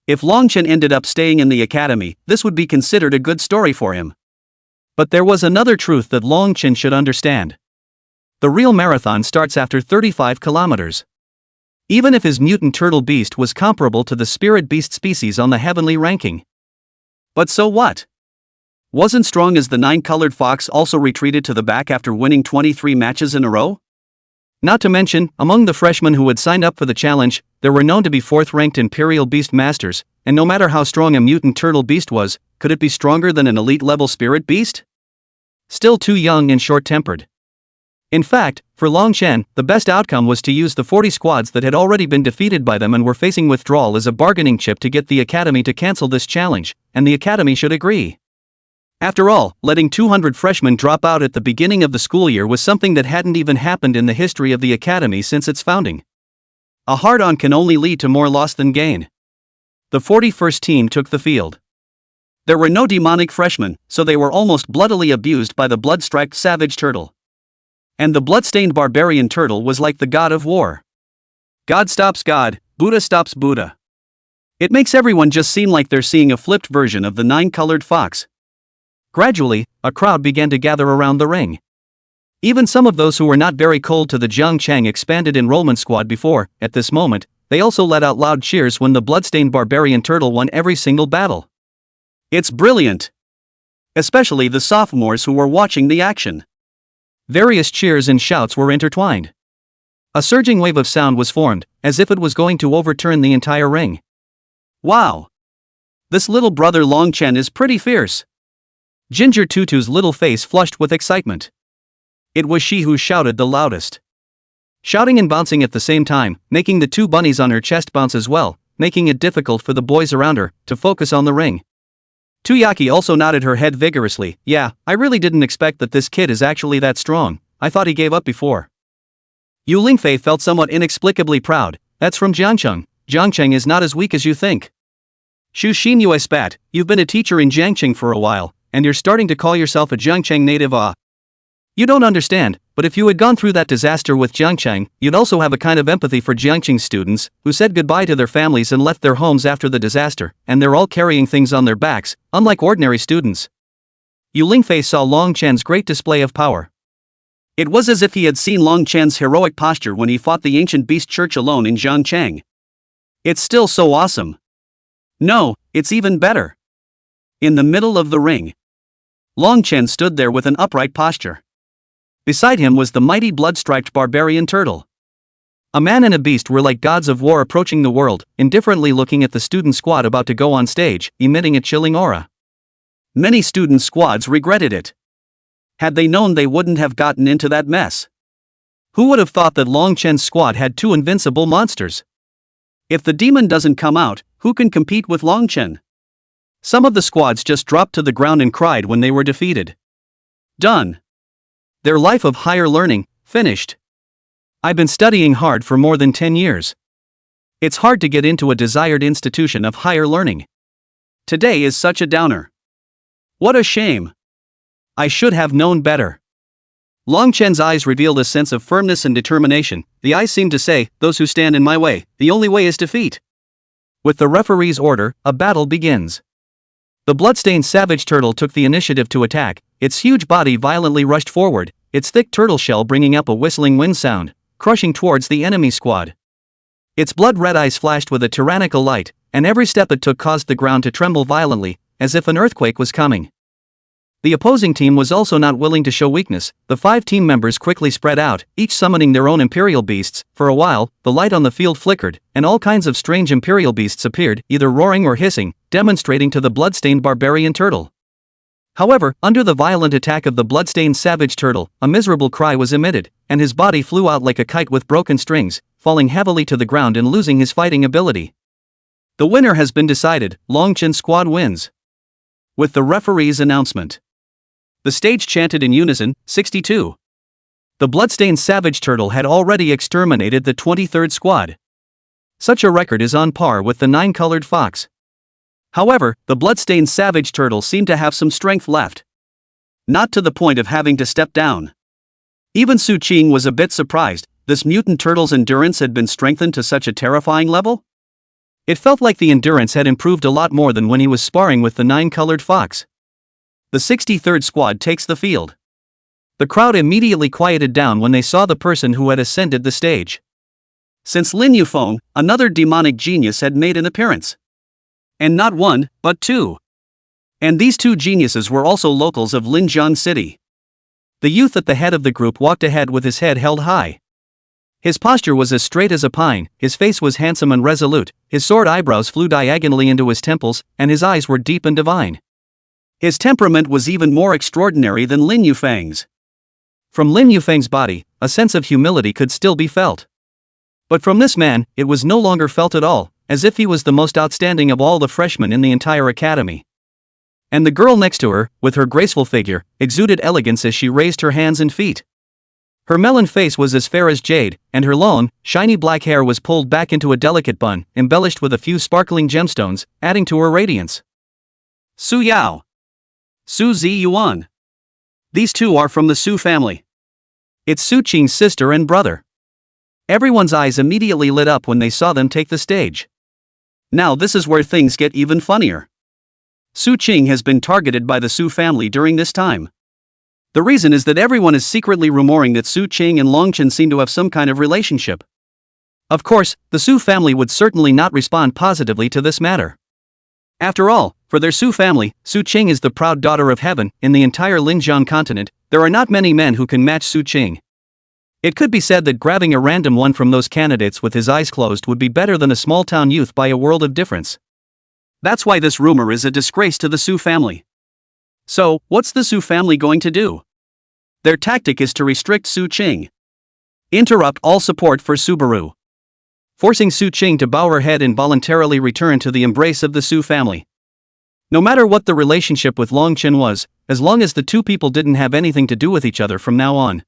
S1: If Long Chen ended up staying in the academy, this would be considered a good story for him. But there was another truth that Long Chen should understand. The real marathon starts after 35 kilometers. Even if his mutant turtle beast was comparable to the spirit beast species on the heavenly ranking. But so what? Wasn't strong as the 9-colored fox also retreated to the back after winning 23 matches in a row? Not to mention, among the freshmen who had signed up for the challenge, there were known to be 4th-ranked Imperial Beast Masters, and no matter how strong a mutant turtle beast was, could it be stronger than an elite-level spirit beast? Still too young and short-tempered. In fact, for Long Chen, the best outcome was to use the 40 squads that had already been defeated by them and were facing withdrawal as a bargaining chip to get the academy to cancel this challenge, and the academy should agree. After all, letting 200 freshmen drop out at the beginning of the school year was something that hadn't even happened in the history of the academy since its founding. A hard-on can only lead to more loss than gain. The 41st team took the field. There were no demonic freshmen, so they were almost bloodily abused by the blood-striped savage turtle. And the blood-stained barbarian turtle was like the god of war. God stops God, Buddha stops Buddha. It makes everyone just seem like they're seeing a flipped version of the 9-colored fox. Gradually, a crowd began to gather around the ring. Even some of those who were not very cold to the Jiangchang expanded enrollment squad before, at this moment, they also let out loud cheers when the bloodstained barbarian turtle won every single battle. It's brilliant! Especially the sophomores who were watching the action. Various cheers and shouts were intertwined. A surging wave of sound was formed, as if it was going to overturn the entire ring. Wow! This little brother Long Chen is pretty fierce. Ginger Tutu's little face flushed with excitement. It was she who shouted the loudest. Shouting and bouncing at the same time, making the 2 bunnies on her chest bounce as well, making it difficult for the boys around her to focus on the ring. Tuyaki also nodded her head vigorously. Yeah, I really didn't expect that this kid is actually that strong. I thought he gave up before. Yu Lingfei felt somewhat inexplicably proud. That's from Jiangcheng. Jiangcheng is not as weak as you think. Shu Xinyue spat. You've been a teacher in Jiangcheng for a while, and you're starting to call yourself a Jiangcheng native. You don't understand, but if you had gone through that disaster with Jiangcheng, you'd also have a kind of empathy for Jiangcheng students, who said goodbye to their families and left their homes after the disaster, and they're all carrying things on their backs, unlike ordinary students. Yu Lingfei saw Long Chen's great display of power. It was as if he had seen Long Chen's heroic posture when he fought the ancient beast church alone in Jiangcheng. It's still so awesome. No, it's even better. In the middle of the ring, Long Chen stood there with an upright posture. Beside him was the mighty blood-striped barbarian turtle. A man and a beast were like gods of war approaching the world, indifferently looking at the student squad about to go on stage, emitting a chilling aura. Many student squads regretted it. Had they known, they wouldn't have gotten into that mess. Who would have thought that Long Chen's squad had 2 invincible monsters? If the demon doesn't come out, who can compete with Long Chen? Some of the squads just dropped to the ground and cried when they were defeated. Done. Their life of higher learning, finished. I've been studying hard for more than 10 years. It's hard to get into a desired institution of higher learning. Today is such a downer. What a shame. I should have known better. Long Chen's eyes revealed a sense of firmness and determination. The eyes seemed to say, "Those who stand in my way, the only way is defeat." With the referee's order, a battle begins. The bloodstained savage turtle took the initiative to attack. Its huge body violently rushed forward, its thick turtle shell bringing up a whistling wind sound, crushing towards the enemy squad. Its blood-red eyes flashed with a tyrannical light, and every step it took caused the ground to tremble violently, as if an earthquake was coming. The opposing team was also not willing to show weakness. The 5 team members quickly spread out, each summoning their own imperial beasts. For a while, the light on the field flickered, and all kinds of strange imperial beasts appeared, either roaring or hissing, demonstrating to the bloodstained barbarian turtle. However, under the violent attack of the bloodstained savage turtle, a miserable cry was emitted, and his body flew out like a kite with broken strings, falling heavily to the ground and losing his fighting ability. The winner has been decided. Long Chen squad wins. With the referee's announcement, the stage chanted in unison, 62. The bloodstained savage turtle had already exterminated the 23rd squad. Such a record is on par with the 9-colored fox. However, the bloodstained savage turtle seemed to have some strength left. Not to the point of having to step down. Even Su Qing was a bit surprised. This mutant turtle's endurance had been strengthened to such a terrifying level? It felt like the endurance had improved a lot more than when he was sparring with the 9-colored fox. The 63rd squad takes the field. The crowd immediately quieted down when they saw the person who had ascended the stage. Since Lin Yufeng, another demonic genius had made an appearance. And not one, but 2. And these 2 geniuses were also locals of Linjiang City. The youth at the head of the group walked ahead with his head held high. His posture was as straight as a pine, his face was handsome and resolute, his sword eyebrows flew diagonally into his temples, and his eyes were deep and divine. His temperament was even more extraordinary than Lin Yufeng's. From Lin Yufeng's body, a sense of humility could still be felt. But from this man, it was no longer felt at all, as if he was the most outstanding of all the freshmen in the entire academy. And the girl next to her, with her graceful figure, exuded elegance as she raised her hands and feet. Her melon face was as fair as jade, and her long, shiny black hair was pulled back into a delicate bun, embellished with a few sparkling gemstones, adding to her radiance. Su Yao. Su Ziyuan. These 2 are from the Su family. It's Su Qing's sister and brother. Everyone's eyes immediately lit up when they saw them take the stage. Now this is where things get even funnier. Su Qing has been targeted by the Su family during this time. The reason is that everyone is secretly rumoring that Su Qing and Long Chen seem to have some kind of relationship. Of course, the Su family would certainly not respond positively to this matter. After all, for their Su family, Su Qing is the proud daughter of heaven. In the entire Linjiang continent, there are not many men who can match Su Qing. It could be said that grabbing a random one from those candidates with his eyes closed would be better than a small-town youth by a world of difference. That's why this rumor is a disgrace to the Su family. So, what's the Su family going to do? Their tactic is to restrict Su Qing. Interrupt all support for Subaru. Forcing Su Qing to bow her head and voluntarily return to the embrace of the Su family. No matter what the relationship with Long Chen was, as long as the 2 people didn't have anything to do with each other from now on.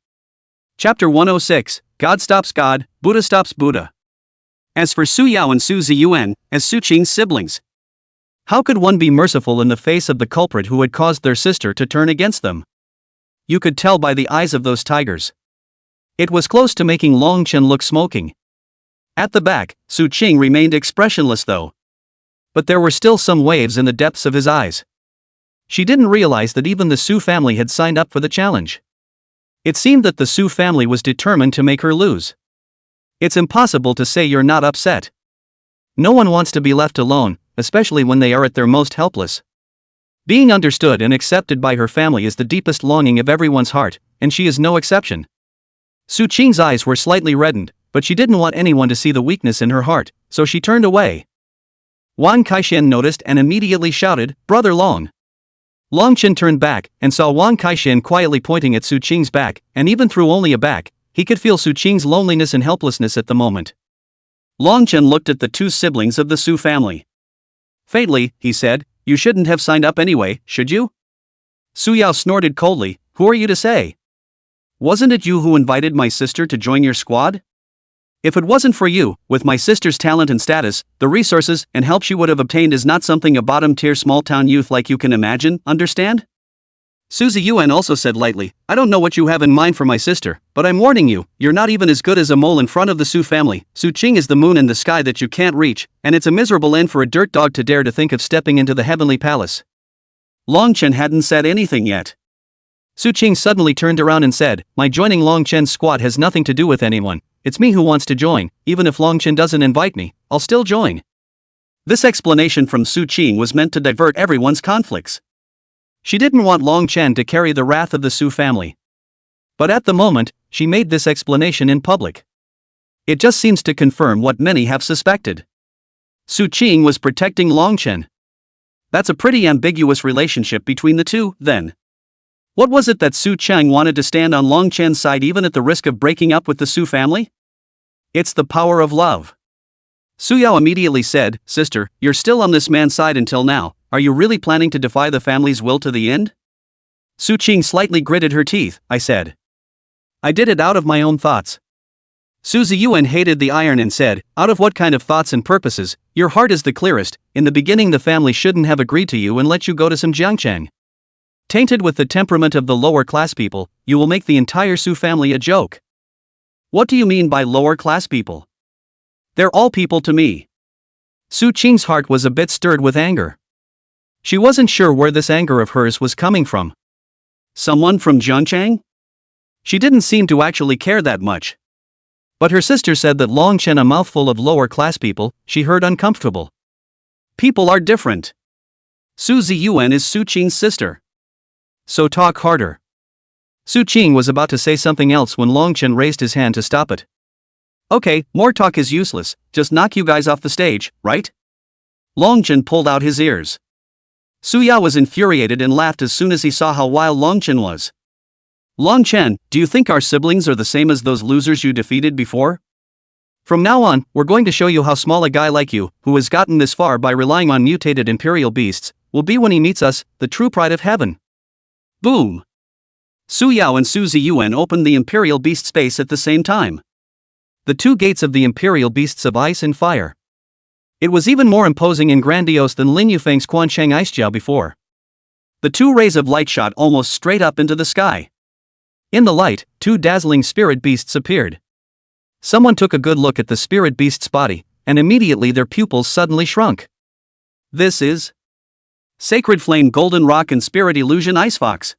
S1: Chapter 106, God stops God, Buddha stops Buddha. As for Su Yao and Su Ziyuan, as Su Qing's siblings, how could one be merciful in the face of the culprit who had caused their sister to turn against them? You could tell by the eyes of those tigers. It was close to making Long Chen look smoking. At the back, Su Qing remained expressionless though. But there were still some waves in the depths of his eyes. She didn't realize that even the Su family had signed up for the challenge. It seemed that the Su family was determined to make her lose. It's impossible to say you're not upset. No one wants to be left alone, especially when they are at their most helpless. Being understood and accepted by her family is the deepest longing of everyone's heart, and she is no exception. Su Qing's eyes were slightly reddened, but she didn't want anyone to see the weakness in her heart, so she turned away. Wang Kaishan noticed and immediately shouted, "Brother Long." Long Chen turned back and saw Wang Kaishan quietly pointing at Su Qing's back, and even through only a back, he could feel Su Qing's loneliness and helplessness at the moment. Long Chen looked at the 2 siblings of the Su family. Faintly, he said, "You shouldn't have signed up anyway, should you?" Su Yao snorted coldly, "Who are you to say? Wasn't it you who invited my sister to join your squad? If it wasn't for you, with my sister's talent and status, the resources and help she would have obtained is not something a bottom-tier small-town youth like you can imagine, understand?" Suzy Yuan also said lightly, I don't know what you have in mind for my sister, but I'm warning you, you're not even as good as a mole in front of the Su family. Su Qing is the moon in the sky that you can't reach, and it's a miserable end for a dirt dog to dare to think of stepping into the heavenly palace. Long Chen hadn't said anything yet. Su Qing suddenly turned around and said, my joining Long Chen's squad has nothing to do with anyone. It's me who wants to join. Even if Long Chen doesn't invite me, I'll still join. This explanation from Su Qing was meant to divert everyone's conflicts. She didn't want Long Chen to carry the wrath of the Su family. But at the moment, she made this explanation in public. It just seems to confirm what many have suspected. Su Qing was protecting Long Chen. That's a pretty ambiguous relationship between the two, then. What was it that Su Cheng wanted to stand on Long Chen's side even at the risk of breaking up with the Su family? It's the power of love. Su Yao immediately said, Sister, you're still on this man's side until now. Are you really planning to defy the family's will to the end? Su Qing slightly gritted her teeth. I said. I did it out of my own thoughts. Suzy Yuan hated the iron and said, out of what kind of thoughts and purposes? Your heart is the clearest. In the beginning the family shouldn't have agreed to you and let you go to some Jiangcheng. Tainted with the temperament of the lower class people, you will make the entire Su family a joke. What do you mean by lower class people? They're all people to me. Su Qing's heart was a bit stirred with anger. She wasn't sure where this anger of hers was coming from. Someone from Jiangcheng? She didn't seem to actually care that much. But her sister said that Long Chen, a mouthful of lower class people, she heard uncomfortable. People are different. Suzy Yuan is Su Qing's sister. So talk harder. Su Qing was about to say something else when Long Chen raised his hand to stop it. Okay, more talk is useless, just knock you guys off the stage, right? Long Chen pulled out his ears. Su Ya was infuriated and laughed as soon as he saw how wild Long Chen was. Long Chen, do you think our siblings are the same as those losers you defeated before? From now on, we're going to show you how small a guy like you, who has gotten this far by relying on mutated imperial beasts, will be when he meets us, the true pride of heaven. Boom! Su Yao and Suzy Yuan opened the imperial beast space at the same time. The two gates of the imperial beasts of ice and fire. It was even more imposing and grandiose than Lin Yufeng's Quansheng Icejiao before. The two rays of light shot almost straight up into the sky. In the light, two dazzling spirit beasts appeared. Someone took a good look at the spirit beast's body, and immediately their pupils suddenly shrunk. This is Sacred Flame Golden Rock and Spirit Illusion Ice Fox.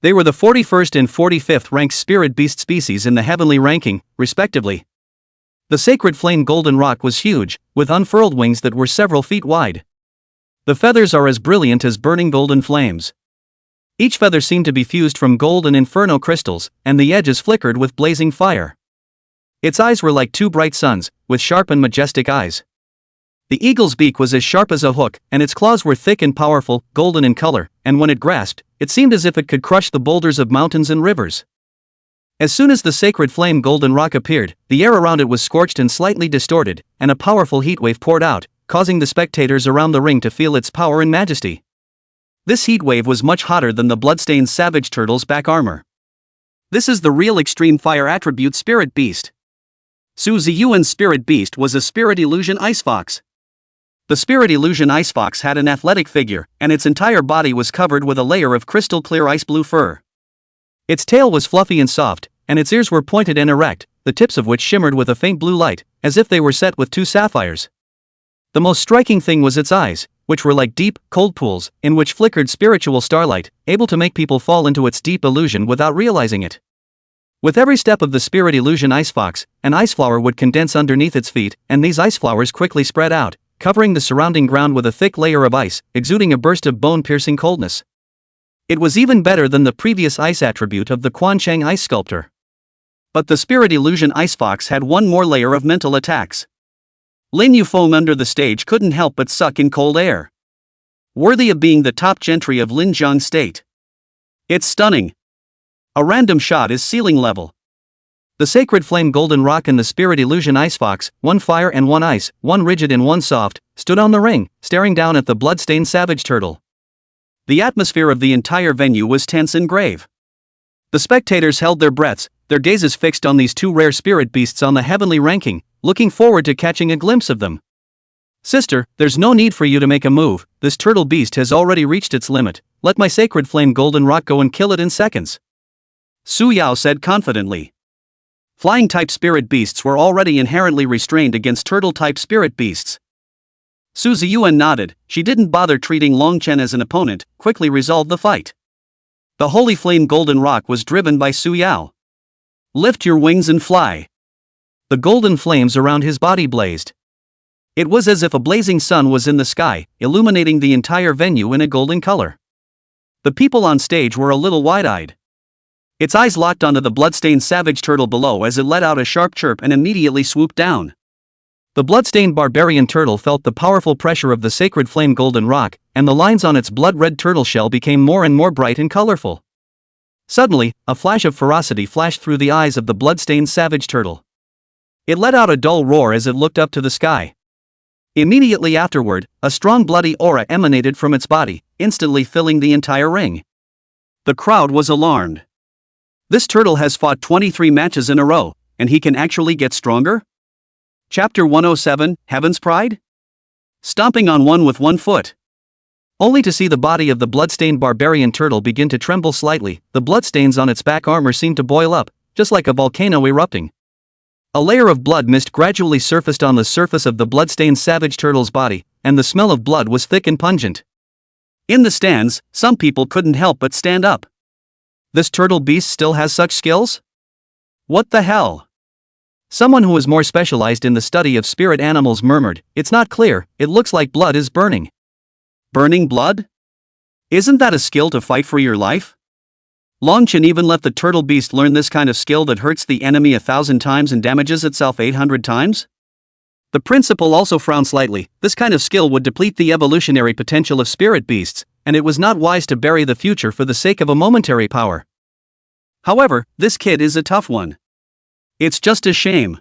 S1: They were the 41st and 45th ranked spirit beast species in the heavenly ranking, respectively. The Sacred Flame Golden Rock was huge, with unfurled wings that were several feet wide. The feathers are as brilliant as burning golden flames. Each feather seemed to be fused from gold and inferno crystals, and the edges flickered with blazing fire. Its eyes were like two bright suns, with sharp and majestic eyes. The eagle's beak was as sharp as a hook, and its claws were thick and powerful, golden in color, and when it grasped, it seemed as if it could crush the boulders of mountains and rivers. As soon as the Sacred Flame Golden Rock appeared, the air around it was scorched and slightly distorted, and a powerful heatwave poured out, causing the spectators around the ring to feel its power and majesty. This heatwave was much hotter than the bloodstained savage turtle's back armor. This is the real extreme fire attribute Spirit Beast. Suzy Yuan's Spirit Beast was a Spirit Illusion Ice Fox. The Spirit Illusion Ice Fox had an athletic figure, and its entire body was covered with a layer of crystal clear ice blue fur. Its tail was fluffy and soft, and its ears were pointed and erect, the tips of which shimmered with a faint blue light, as if they were set with two sapphires. The most striking thing was its eyes, which were like deep, cold pools, in which flickered spiritual starlight, able to make people fall into its deep illusion without realizing it. With every step of the Spirit Illusion Ice Fox, an ice flower would condense underneath its feet, and these ice flowers quickly spread out, covering the surrounding ground with a thick layer of ice, exuding a burst of bone-piercing coldness. It was even better than the previous ice attribute of the Quansheng Ice Sculptor. But the Spirit Illusion Ice Fox had one more layer of mental attacks. Lin Yufeng under the stage couldn't help but suck in cold air. Worthy of being the top gentry of Linjiang State. It's stunning. A random shot is ceiling level. The Sacred Flame Golden Rock and the Spirit Illusion Ice Fox, one fire and one ice, one rigid and one soft, stood on the ring, staring down at the bloodstained savage turtle. The atmosphere of the entire venue was tense and grave. The spectators held their breaths, their gazes fixed on these two rare spirit beasts on the heavenly ranking, looking forward to catching a glimpse of them. Sister, there's no need for you to make a move, this turtle beast has already reached its limit, let my sacred flame golden rock go and kill it in seconds. Su Yao said confidently. Flying-type spirit beasts were already inherently restrained against turtle-type spirit beasts. Su Ziyuan nodded. She didn't bother treating Long Chen as an opponent, quickly resolved the fight. The holy flame golden rock was driven by Su Yao. Lift your wings and fly. The golden flames around his body blazed. It was as if a blazing sun was in the sky, illuminating the entire venue in a golden color. The people on stage were a little wide-eyed. Its eyes locked onto the bloodstained savage turtle below as it let out a sharp chirp and immediately swooped down. The bloodstained barbarian turtle felt the powerful pressure of the sacred flame golden rock, and the lines on its blood-red turtle shell became more and more bright and colorful. Suddenly, a flash of ferocity flashed through the eyes of the bloodstained savage turtle. It let out a dull roar as it looked up to the sky. Immediately afterward, a strong bloody aura emanated from its body, instantly filling the entire ring. The crowd was alarmed. This turtle has fought 23 matches in a row, and he can actually get stronger? Chapter 107, Heaven's Pride? Stomping on one with one foot. Only to see the body of the bloodstained barbarian turtle begin to tremble slightly, the bloodstains on its back armor seemed to boil up, just like a volcano erupting. A layer of blood mist gradually surfaced on the surface of the bloodstained savage turtle's body, and the smell of blood was thick and pungent. In the stands, some people couldn't help but stand up. This turtle beast still has such skills? What the hell? Someone who was more specialized in the study of spirit animals murmured, "It's not clear, it looks like blood is burning." Burning blood? Isn't that a skill to fight for your life? Long Chen even let the turtle beast learn this kind of skill that hurts the enemy 1,000 times and damages itself 800 times? The principal also frowned slightly. This kind of skill would deplete the evolutionary potential of spirit beasts, and it was not wise to bury the future for the sake of a momentary power. However, this kid is a tough one. It's just a shame.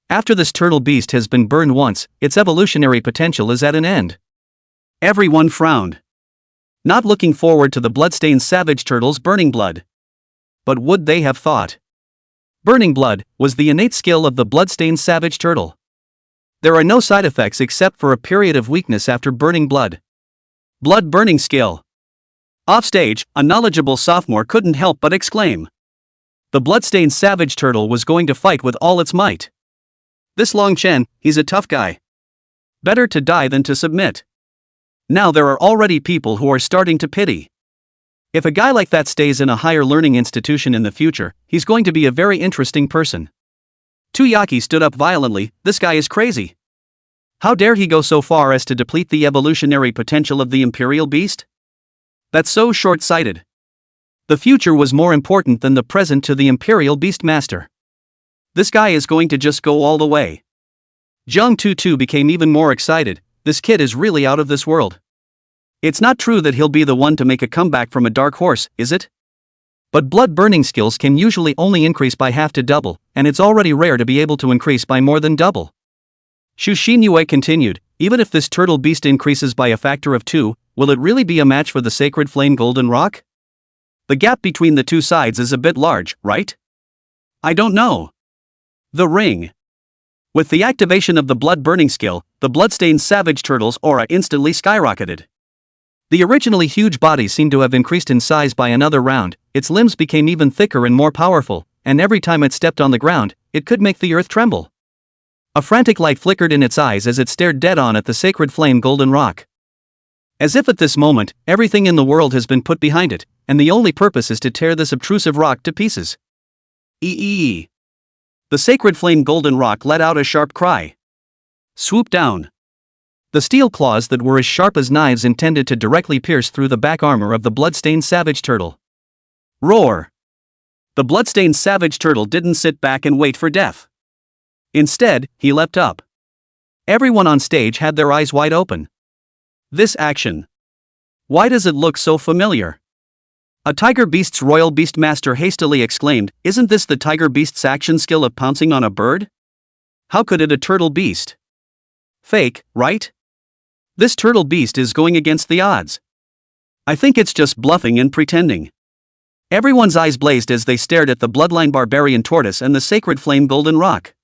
S1: After this turtle beast has been burned once, its evolutionary potential is at an end. Everyone frowned. Not looking forward to the bloodstained savage turtle's burning blood. But would they have thought? Burning blood was the innate skill of the bloodstained savage turtle. There are no side effects except for a period of weakness after burning blood. Blood burning skill. Offstage, a knowledgeable sophomore couldn't help but exclaim. The bloodstained savage turtle was going to fight with all its might. This Long Chen, he's a tough guy. Better to die than to submit. Now there are already people who are starting to pity. If a guy like that stays in a higher learning institution in the future, he's going to be a very interesting person. Tuyaki stood up violently. This guy is crazy. How dare he go so far as to deplete the evolutionary potential of the imperial beast? That's so short-sighted. The future was more important than the present to the imperial beastmaster. This guy is going to just go all the way. Jiang Tutu became even more excited. This kid is really out of this world. It's not true that he'll be the one to make a comeback from a dark horse, is it? But blood-burning skills can usually only increase by half to double, and it's already rare to be able to increase by more than double. Xu Xinyue continued, even if this turtle beast increases by a factor of 2, will it really be a match for the sacred flame golden rock? The gap between the two sides is a bit large, right? I don't know. The ring. With the activation of the blood-burning skill, the bloodstained savage turtle's aura instantly skyrocketed. The originally huge body seemed to have increased in size by another round, its limbs became even thicker and more powerful, and every time it stepped on the ground, it could make the earth tremble. A frantic light flickered in its eyes as it stared dead-on at the sacred flame golden rock. As if at this moment, everything in the world has been put behind it, and the only purpose is to tear this obtrusive rock to pieces. Eee! The sacred flame golden rock let out a sharp cry. Swoop down. The steel claws that were as sharp as knives intended to directly pierce through the back armor of the bloodstained savage turtle. Roar! The bloodstained savage turtle didn't sit back and wait for death. Instead, he leapt up. Everyone on stage had their eyes wide open. This action. Why does it look so familiar? A tiger beast's royal beastmaster hastily exclaimed, "Isn't this the tiger beast's action skill of pouncing on a bird? How could it a turtle beast? Fake, right? This turtle beast is going against the odds. I think it's just bluffing and pretending." Everyone's eyes blazed as they stared at the bloodline barbarian tortoise and the sacred flame golden rock.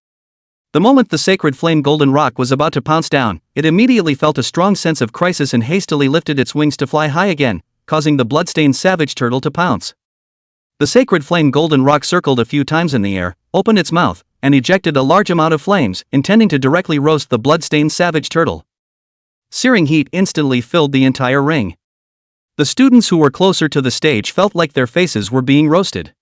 S1: The moment the sacred flame golden rock was about to pounce down, it immediately felt a strong sense of crisis and hastily lifted its wings to fly high again, causing the bloodstained savage turtle to pounce. The sacred flame golden rock circled a few times in the air, opened its mouth, and ejected a large amount of flames, intending to directly roast the bloodstained savage turtle. Searing heat instantly filled the entire ring. The students who were closer to the stage felt like their faces were being roasted.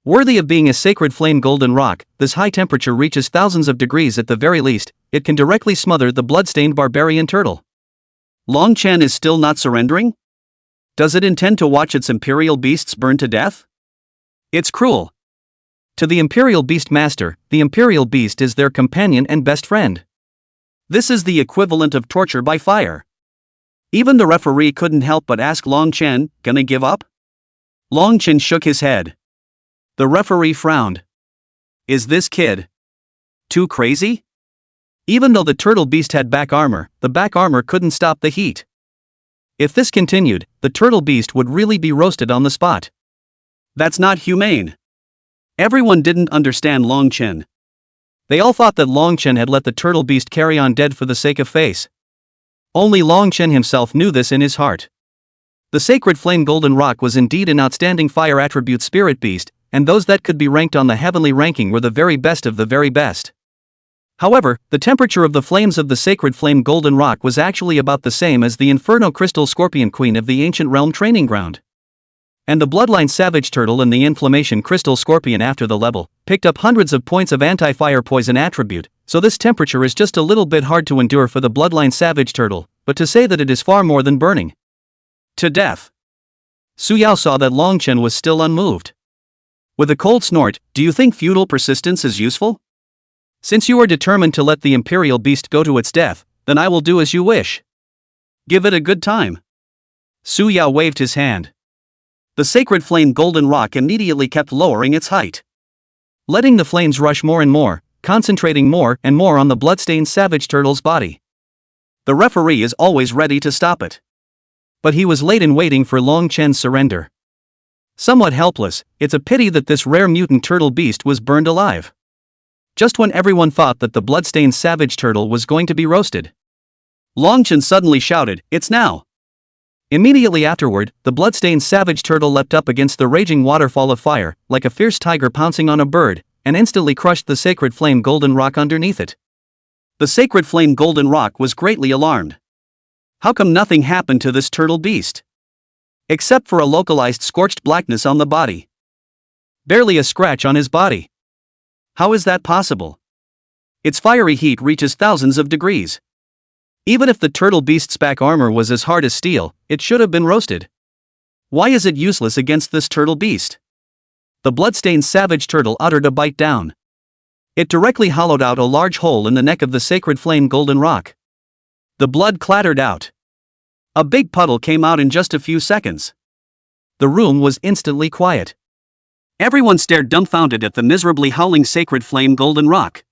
S1: Worthy of being a sacred flame golden rock, this high temperature reaches thousands of degrees at the very least. It can directly smother the bloodstained barbarian turtle. Long Chen is still not surrendering? Does it intend to watch its imperial beasts burn to death? It's cruel. To the imperial beast master, the imperial beast is their companion and best friend. This is the equivalent of torture by fire. Even the referee couldn't help but ask Long Chen, "Gonna give up?" Long Chen shook his head. The referee frowned. Is this kid too crazy? Even though the turtle beast had back armor, the back armor couldn't stop the heat. If this continued, the turtle beast would really be roasted on the spot. That's not humane. Everyone didn't understand Long Chen. They all thought that Long Chen had let the turtle beast carry on dead for the sake of face. Only Long Chen himself knew this in his heart. The sacred flame golden rock was indeed an outstanding fire attribute spirit beast, and those that could be ranked on the heavenly ranking were the very best of the very best. However, the temperature of the flames of the sacred flame golden rock was actually about the same as the Inferno Crystal Scorpion Queen of the Ancient Realm training ground. And the Bloodline Savage Turtle and the Inflammation Crystal Scorpion after the level picked up hundreds of points of anti-fire poison attribute, so this temperature is just a little bit hard to endure for the Bloodline Savage Turtle, but to say that it is far more than burning to death. Su Yao saw that Long Chen was still unmoved. With a cold snort, "Do you think feudal persistence is useful? Since you are determined to let the imperial beast go to its death, then I will do as you wish. Give it a good time." Su Yao waved his hand. The sacred flame golden rock immediately kept lowering its height, letting the flames rush more and more, concentrating more and more on the bloodstained savage turtle's body. The referee is always ready to stop it. But he was late in waiting for Long Chen's surrender. Somewhat helpless, it's a pity that this rare mutant turtle beast was burned alive. Just when everyone thought that the bloodstained savage turtle was going to be roasted, Long Chen suddenly shouted, "It's now!" Immediately afterward, the bloodstained savage turtle leapt up against the raging waterfall of fire, like a fierce tiger pouncing on a bird, and instantly crushed the sacred flame golden rock underneath it. The sacred flame golden rock was greatly alarmed. How come nothing happened to this turtle beast? Except for a localized scorched blackness on the body. Barely a scratch on his body. How is that possible? Its fiery heat reaches thousands of degrees. Even if the turtle beast's back armor was as hard as steel, it should have been roasted. Why is it useless against this turtle beast? The bloodstained savage turtle uttered a bite down. It directly hollowed out a large hole in the neck of the sacred flame golden rock. The blood clattered out. A big puddle came out in just a few seconds. The room was instantly quiet. Everyone stared dumbfounded at the miserably howling sacred flame golden rock.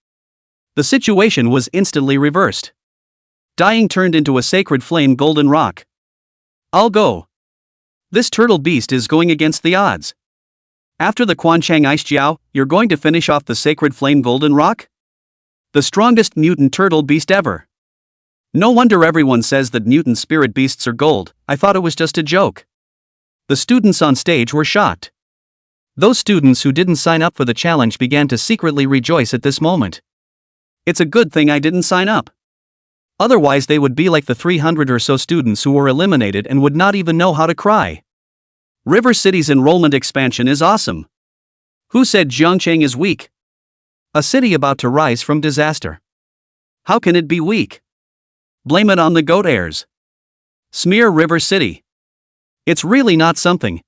S1: The situation was instantly reversed. Dying turned into a sacred flame golden rock. I'll go. This turtle beast is going against the odds. After the Quanchang Ice Jiao, you're going to finish off the sacred flame golden rock? The strongest mutant turtle beast ever. No wonder everyone says that mutant spirit beasts are gold. I thought it was just a joke. The students on stage were shocked. Those students who didn't sign up for the challenge began to secretly rejoice at this moment. It's a good thing I didn't sign up. Otherwise they would be like the 300 or so students who were eliminated and would not even know how to cry. River City's enrollment expansion is awesome. Who said Jiangcheng is weak? A city about to rise from disaster. How can it be weak? Blame it on the goat heirs. Smear River City. It's really not something.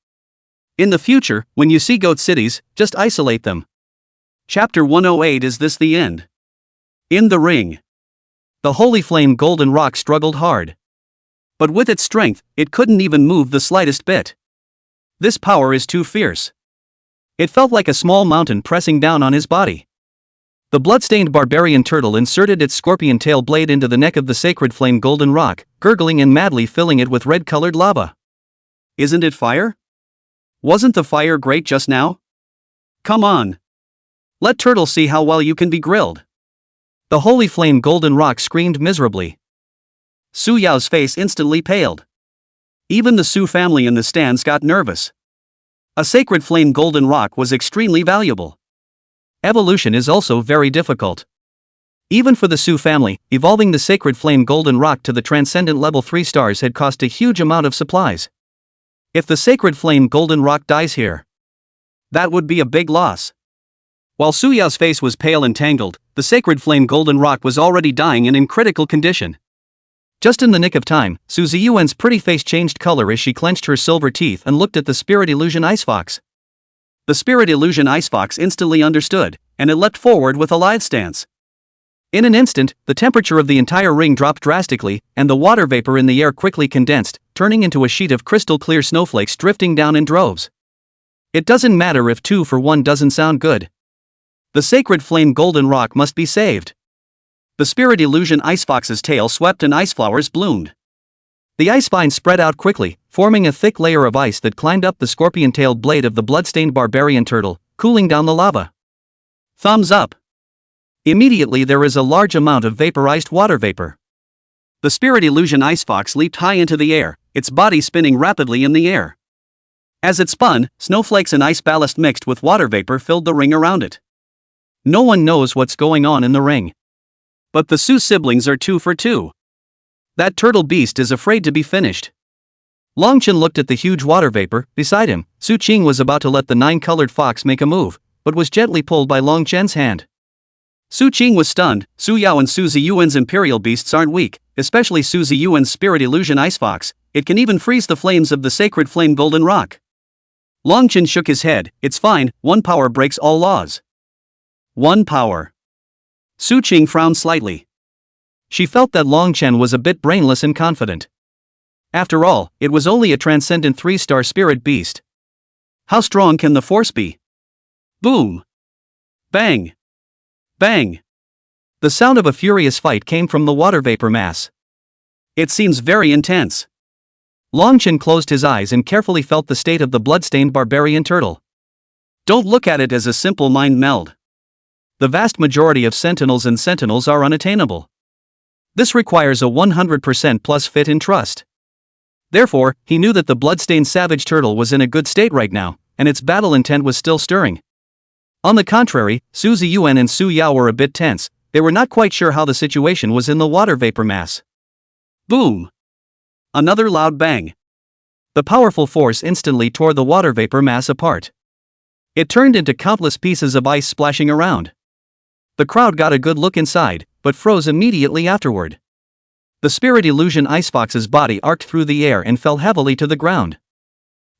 S1: In the future, when you see goat cities, just isolate them. Chapter 108. Is this the end? In the ring. The holy flame golden rock struggled hard. But with its strength, it couldn't even move the slightest bit. This power is too fierce. It felt like a small mountain pressing down on his body. The bloodstained barbarian turtle inserted its scorpion tail blade into the neck of the sacred flame golden rock, gurgling and madly filling it with red-colored lava. Isn't it fire? Wasn't the fire great just now? Come on. Let Turtle see how well you can be grilled. The holy flame golden rock screamed miserably. Su Yao's face instantly paled. Even the Su family in the stands got nervous. A sacred flame golden rock was extremely valuable. Evolution is also very difficult. Even for the Su family, evolving the sacred flame golden rock to the transcendent level 3 stars had cost a huge amount of supplies. If the sacred flame golden rock dies here, that would be a big loss. While Su Yao's face was pale and tangled, the sacred flame golden rock was already dying and in critical condition. Just in the nick of time, Su Ziyuan's pretty face changed color as she clenched her silver teeth and looked at the spirit illusion ice fox. The spirit illusion ice fox instantly understood, and it leapt forward with a lithe stance. In an instant, the temperature of the entire ring dropped drastically, and the water vapor in the air quickly condensed, turning into a sheet of crystal clear snowflakes drifting down in droves. It doesn't matter if 2 for 1 doesn't sound good. The sacred flame golden rock must be saved. The spirit illusion ice fox's tail swept and ice flowers bloomed. The ice vines spread out quickly, forming a thick layer of ice that climbed up the scorpion-tailed blade of the blood-stained barbarian turtle, cooling down the lava. Thumbs up. Immediately there is a large amount of vaporized water vapor. The spirit illusion ice fox leaped high into the air, its body spinning rapidly in the air. As it spun, snowflakes and ice ballast mixed with water vapor filled the ring around it. No one knows what's going on in the ring. But the Su siblings are 2 for 2. That turtle beast is afraid to be finished. Longchen looked at the huge water vapor beside him. Su Qing was about to let the 9-colored fox make a move, but was gently pulled by Longchen's hand. Su Qing was stunned. Su Yao and Su Ziyuan's imperial beasts aren't weak, especially Su Ziyuan's spirit illusion ice fox. It can even freeze the flames of the sacred flame golden rock. Longchen shook his head. It's fine, 1 power breaks all laws. 1 power. Su Qing frowned slightly. She felt that Longchen was a bit brainless and confident. After all, it was only a transcendent 3-star spirit beast. How strong can the force be? Boom! Bang! Bang! The sound of a furious fight came from the water vapor mass. It seems very intense. Longchen closed his eyes and carefully felt the state of the blood-stained barbarian turtle. Don't look at it as a simple mind meld. The vast majority of sentinels are unattainable. This requires a 100% plus fit in trust. Therefore, he knew that the blood-stained savage turtle was in a good state right now, and its battle intent was still stirring. On the contrary, Su Ziyuan and Su Yao were a bit tense. They were not quite sure how the situation was in the water vapor mass. Boom! Another loud bang. The powerful force instantly tore the water vapor mass apart. It turned into countless pieces of ice splashing around. The crowd got a good look inside, but froze immediately afterward. The spirit illusion ice fox's body arced through the air and fell heavily to the ground.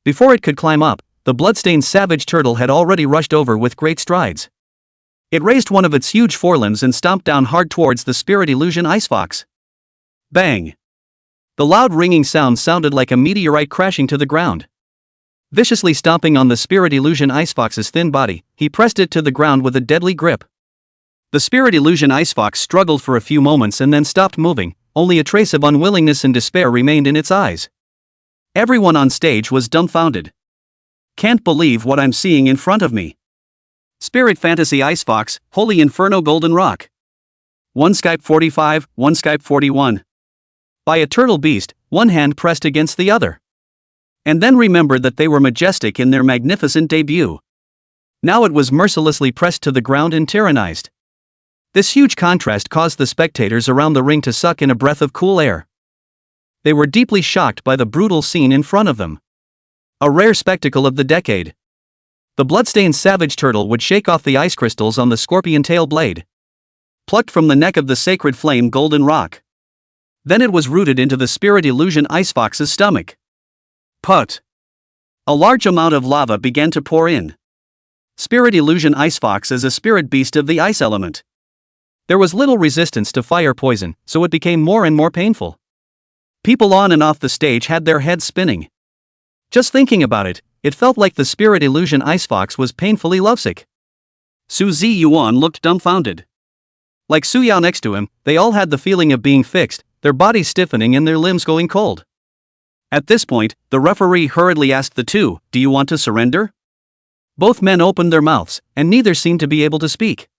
S1: Before it could climb up, the bloodstained savage turtle had already rushed over with great strides. It raised one of its huge forelimbs and stomped down hard towards the spirit illusion ice fox. Bang! The loud ringing sound sounded like a meteorite crashing to the ground. Viciously stomping on the spirit illusion ice fox's thin body, he pressed it to the ground with a deadly grip. The spirit illusion ice fox struggled for a few moments and then stopped moving. Only a trace of unwillingness and despair remained in its eyes. Everyone on stage was dumbfounded. Can't believe what I'm seeing in front of me. Spirit Fantasy Ice Fox, Holy Inferno Golden Rock. 1 Skype 45, 1 Skype 41. By a turtle beast, one hand pressed against the other. And then remembered that they were majestic in their magnificent debut. Now it was mercilessly pressed to the ground and tyrannized. This huge contrast caused the spectators around the ring to suck in a breath of cool air. They were deeply shocked by the brutal scene in front of them. A rare spectacle of the decade. The bloodstained savage turtle would shake off the ice crystals on the scorpion tail blade. Plucked from the neck of the sacred flame golden rock. Then it was rooted into the spirit illusion ice fox's stomach. Put! A large amount of lava began to pour in. Spirit illusion ice fox is a spirit beast of the ice element. There was little resistance to fire poison, so it became more and more painful. People on and off the stage had their heads spinning. Just thinking about it, it felt like the spirit illusion ice fox was painfully lovesick. Su Ziyuan looked dumbfounded. Like Su Yao next to him, they all had the feeling of being fixed, their bodies stiffening and their limbs going cold. At this point, the referee hurriedly asked the two, "Do you want to surrender?" Both men opened their mouths, and neither seemed to be able to speak.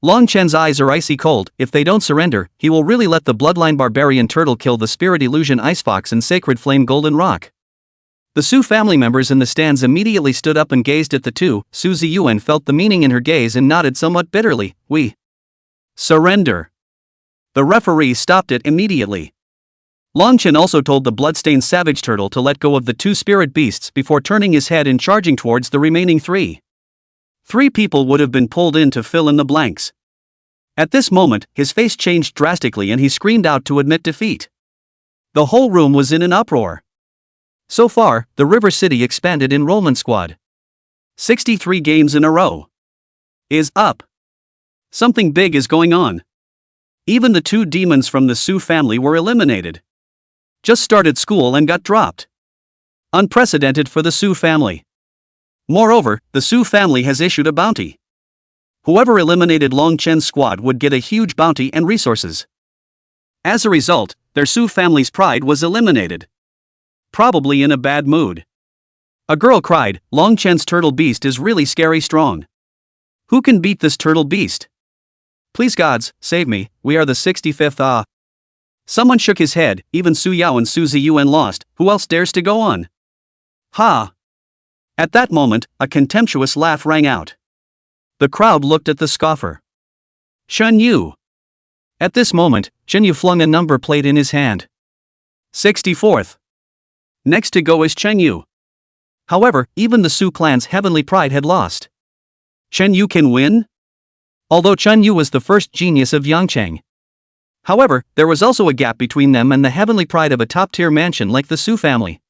S1: Long Chen's eyes are icy cold. If they don't surrender, he will really let the bloodline barbarian turtle kill the spirit illusion ice fox and sacred flame golden rock. The Su family members in the stands immediately stood up and gazed at the two. Su Ziyuan felt the meaning in her gaze and nodded somewhat bitterly. We surrender. The referee stopped it immediately. Long Chen also told the bloodstained savage turtle to let go of the two spirit beasts before turning his head and charging towards the remaining three. 3 people would have been pulled in to fill in the blanks. At this moment, his face changed drastically and he screamed out to admit defeat. The whole room was in an uproar. So far, the River City expanded enrollment squad. 63 games in a row is up. Something big is going on. Even the 2 demons from the Su family were eliminated. Just started school and got dropped. Unprecedented for the Su family. Moreover, the Su family has issued a bounty. Whoever eliminated Long Chen's squad would get a huge bounty and resources. As a result, their Su family's pride was eliminated. Probably in a bad mood. A girl cried, Long Chen's turtle beast is really scary strong. Who can beat this turtle beast? Please gods, save me, we are the 65th Someone shook his head, even Su Yao and Su Ziyuan lost, who else dares to go on? Ha! At that moment, a contemptuous laugh rang out. The crowd looked at the scoffer. Chen Yu. At this moment, Chen Yu flung a number plate in his hand. 64th. Next to go is Chen Yu. However, even the Su clan's heavenly pride had lost. Chen Yu can win? Although Chen Yu was the first genius of Yangcheng. However, there was also a gap between them and the heavenly pride of a top-tier mansion like the Su family.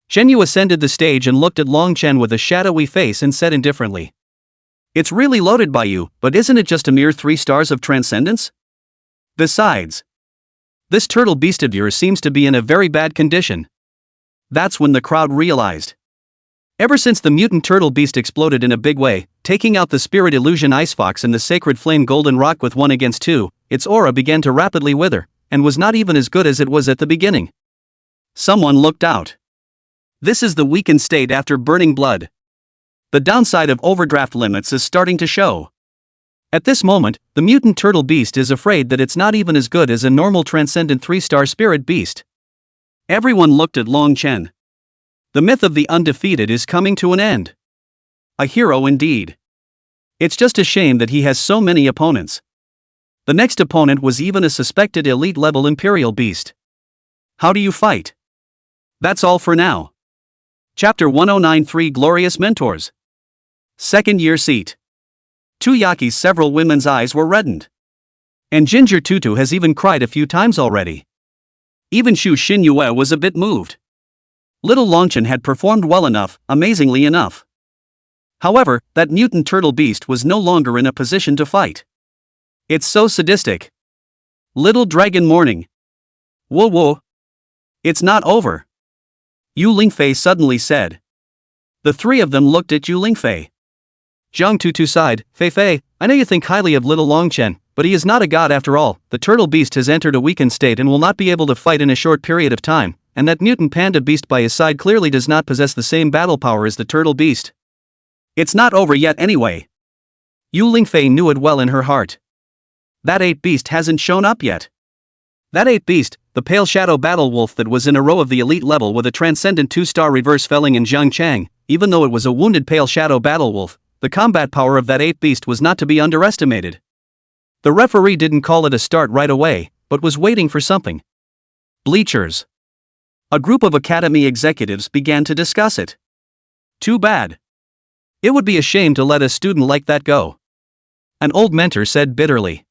S1: Chen Yu ascended the stage and looked at Long Chen with a shadowy face and said indifferently. It's really loaded by you, but isn't it just a mere 3 stars of transcendence? Besides, this turtle beast of yours seems to be in a very bad condition. That's when the crowd realized. Ever since the mutant turtle beast exploded in a big way, taking out the spirit illusion ice fox and the sacred flame golden rock with 1 against 2, its aura began to rapidly wither, and was not even as good as it was at the beginning. Someone looked out. This is the weakened state after burning blood. The downside of overdraft limits is starting to show. At this moment, the mutant turtle beast is afraid that it's not even as good as a normal transcendent 3-star spirit beast. Everyone looked at Long Chen. The myth of the undefeated is coming to an end. A hero indeed. It's just a shame that he has so many opponents. The next opponent was even a suspected elite-level imperial beast. How do you fight? That's all for now. Chapter 1093 Glorious Mentors. Second year seat. To Yaki's several women's eyes were reddened. And Ginger Tutu has even cried a few times already. Even Shu Xinyue was a bit moved. Little Longchen had performed well enough, amazingly enough. However, that mutant turtle beast was no longer in a position to fight. It's so sadistic. Little Dragon Morning. Whoa whoa. It's not over. Yu Lingfei suddenly said. The 3 of them looked at Yu Lingfei. Zhang Tutu sighed, Fei, I know you think highly of little Longchen, but he is not a god after all. The turtle beast has entered a weakened state and will not be able to fight in a short period of time, and that mutant panda beast by his side clearly does not possess the same battle power as the turtle beast. It's not over yet anyway. Yu Lingfei knew it well in her heart. That 8 beast hasn't shown up yet. That 8 beast, the pale shadow battle wolf that was in a row of the elite level with a transcendent 2-star reverse felling in Zhangchang, even though it was a wounded pale shadow battle wolf, the combat power of that 8 beast was not to be underestimated. The referee didn't call it a start right away, but was waiting for something. Bleachers. A group of academy executives began to discuss it. Too bad. It would be a shame to let a student like that go. An old mentor said bitterly.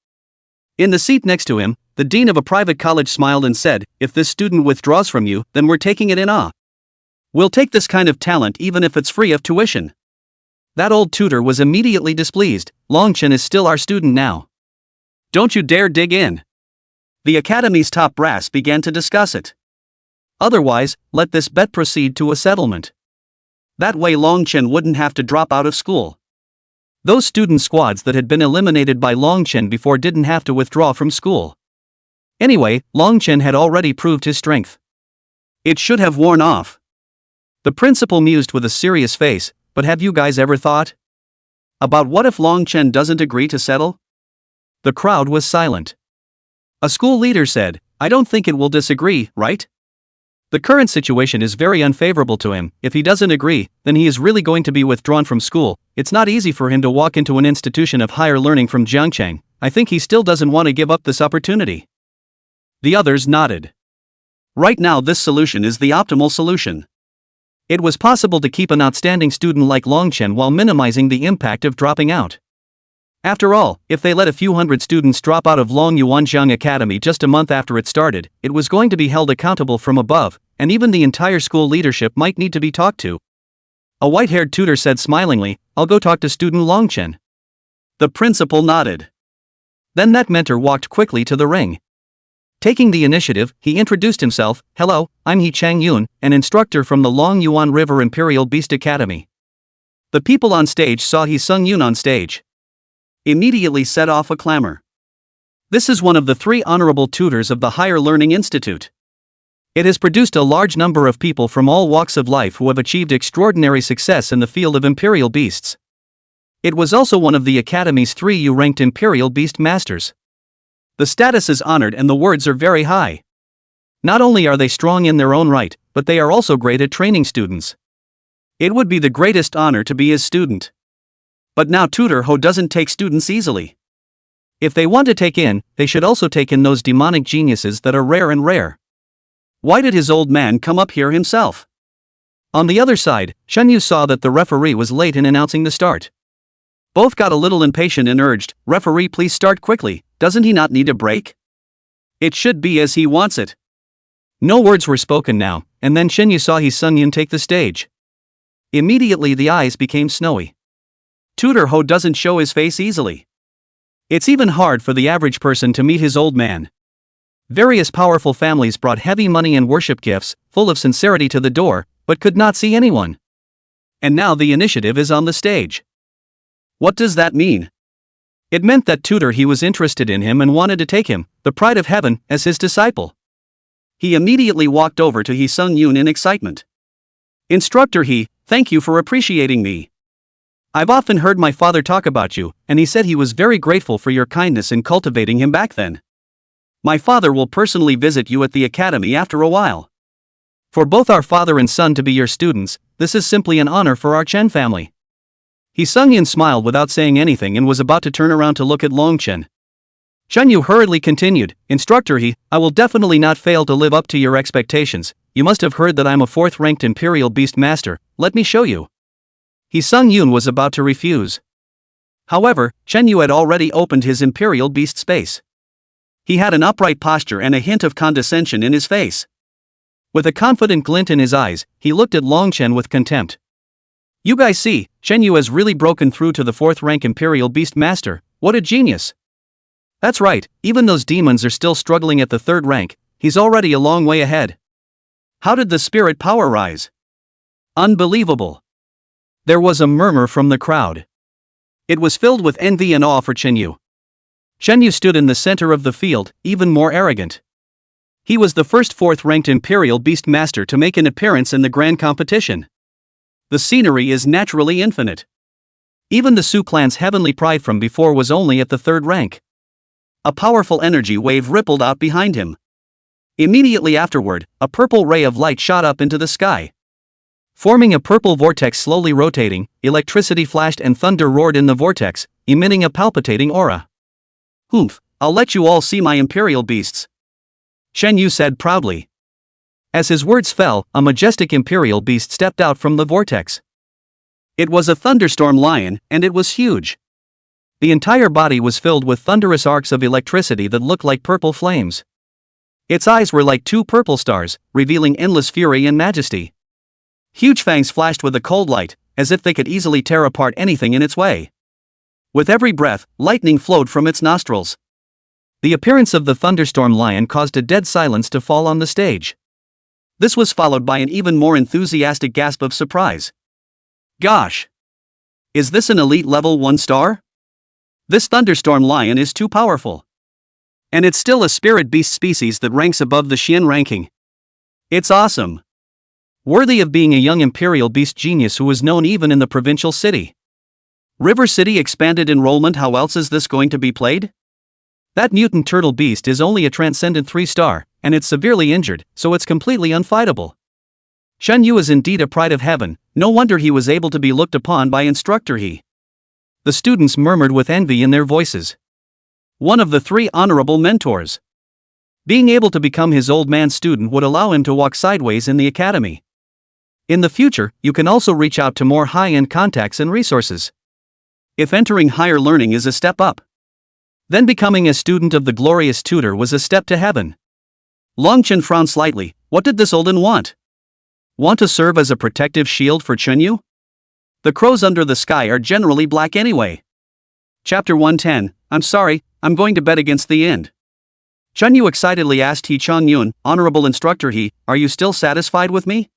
S1: In the seat next to him, the dean of a private college smiled and said, if this student withdraws from you, then we're taking it in awe. We'll take this kind of talent even if it's free of tuition. That old tutor was immediately displeased. Longchen is still our student now. Don't you dare dig in. The academy's top brass began to discuss it. Otherwise, let this bet proceed to a settlement. That way Longchen wouldn't have to drop out of school. Those student squads that had been eliminated by Longchen before didn't have to withdraw from school. Anyway, Longchen had already proved his strength. It should have worn off. The principal mused with a serious face, but have you guys ever thought about what if Longchen doesn't agree to settle? The crowd was silent. A school leader said, "I don't think it will disagree, right? The current situation is very unfavorable to him. If he doesn't agree, then he is really going to be withdrawn from school. It's not easy for him to walk into an institution of higher learning from Jiangchang. I think he still doesn't want to give up this opportunity." The others nodded. Right now, this solution is the optimal solution. It was possible to keep an outstanding student like Longchen while minimizing the impact of dropping out. After all, if they let a few hundred students drop out of Long Yuanjiang Academy just a month after it started, it was going to be held accountable from above, and even the entire school leadership might need to be talked to. A white-haired tutor said smilingly, "I'll go talk to student Longchen." The principal nodded. Then that mentor walked quickly to the ring. Taking the initiative, he introduced himself. "Hello, I'm He Chang-yun, an instructor from the Long Yuan River Imperial Beast Academy." The people on stage saw He Sung-yun on stage. Immediately set off a clamor. This is one of the 3 honorable tutors of the Higher Learning Institute. It has produced a large number of people from all walks of life who have achieved extraordinary success in the field of imperial beasts. It was also one of the Academy's 3 U-ranked imperial beast masters. The status is honored and the words are very high. Not only are they strong in their own right, but they are also great at training students. It would be the greatest honor to be his student. But now Tutor Ho doesn't take students easily. If they want to take in, they should also take in those demonic geniuses that are rare and rare. Why did his old man come up here himself? On the other side, Shenyu saw that the referee was late in announcing the start. Both got a little impatient and urged, "Referee, please start quickly, doesn't he not need a break? It should be as he wants it." No words were spoken now, and then Shenyu saw He Sung-yun take the stage. Immediately the eyes became snowy. Tutor Ho doesn't show his face easily. It's even hard for the average person to meet his old man. Various powerful families brought heavy money and worship gifts, full of sincerity to the door, but could not see anyone. And now the initiative is on the stage. What does that mean? It meant that Tutor He was interested in him and wanted to take him, the pride of heaven, as his disciple. He immediately walked over to He Sung-yun in excitement. "Instructor He, thank you for appreciating me. I've often heard my father talk about you, and he said he was very grateful for your kindness in cultivating him back then. My father will personally visit you at the academy after a while. For both our father and son to be your students, this is simply an honor for our Chen family." He Sung-yun smiled without saying anything and was about to turn around to look at Longchen. Shenyu hurriedly continued, "Instructor He, I will definitely not fail to live up to your expectations. You must have heard that I'm a 4th-ranked Imperial Beast Master. Let me show you." He Sung-yun was about to refuse. However, Shenyu had already opened his Imperial Beast space. He had an upright posture and a hint of condescension in his face. With a confident glint in his eyes, he looked at Longchen with contempt. "You guys see, Shenyu has really broken through to the 4th-rank Imperial Beast Master. What a genius." "That's right, even those demons are still struggling at the 3rd rank, he's already a long way ahead. How did the spirit power rise? Unbelievable." There was a murmur from the crowd. It was filled with envy and awe for Shenyu. Shenyu stood in the center of the field, even more arrogant. He was the first 4th-ranked Imperial Beast Master to make an appearance in the grand competition. The scenery is naturally infinite. Even the Su clan's heavenly pride from before was only at the 3rd rank. A powerful energy wave rippled out behind him. Immediately afterward, a purple ray of light shot up into the sky. Forming a purple vortex slowly rotating, electricity flashed and thunder roared in the vortex, emitting a palpitating aura. "Humph, I'll let you all see my imperial beasts," Shenyu said proudly. As his words fell, a majestic imperial beast stepped out from the vortex. It was a thunderstorm lion, and it was huge. The entire body was filled with thunderous arcs of electricity that looked like purple flames. Its eyes were like 2 purple stars, revealing endless fury and majesty. Huge fangs flashed with a cold light, as if they could easily tear apart anything in its way. With every breath, lightning flowed from its nostrils. The appearance of the thunderstorm lion caused a dead silence to fall on the stage. This was followed by an even more enthusiastic gasp of surprise. "Gosh! Is this an elite level 1 star? This thunderstorm lion is too powerful. And it's still a spirit beast species that ranks above the Xian ranking. It's awesome. Worthy of being a young imperial beast genius who is known even in the provincial city. River City expanded enrollment. How else is this going to be played? That mutant turtle beast is only a transcendent 3-star, and it's severely injured, so it's completely unfightable. Shen Yu is indeed a pride of heaven, no wonder he was able to be looked upon by Instructor He. The students murmured with envy in their voices. One of the 3 honorable mentors. Being able to become his old man student would allow him to walk sideways in the academy. In the future, you can also reach out to more high-end contacts and resources. If entering higher learning is a step up, then becoming a student of the glorious tutor was a step to heaven. Longchen frowned slightly. What did this Olden want? Want to serve as a protective shield for Chunyu? The crows under the sky are generally black anyway. Chapter 110, I'm sorry, I'm going to bet against the end. Chunyu excitedly asked He Chongyun, Honorable Instructor He, are you still satisfied with me?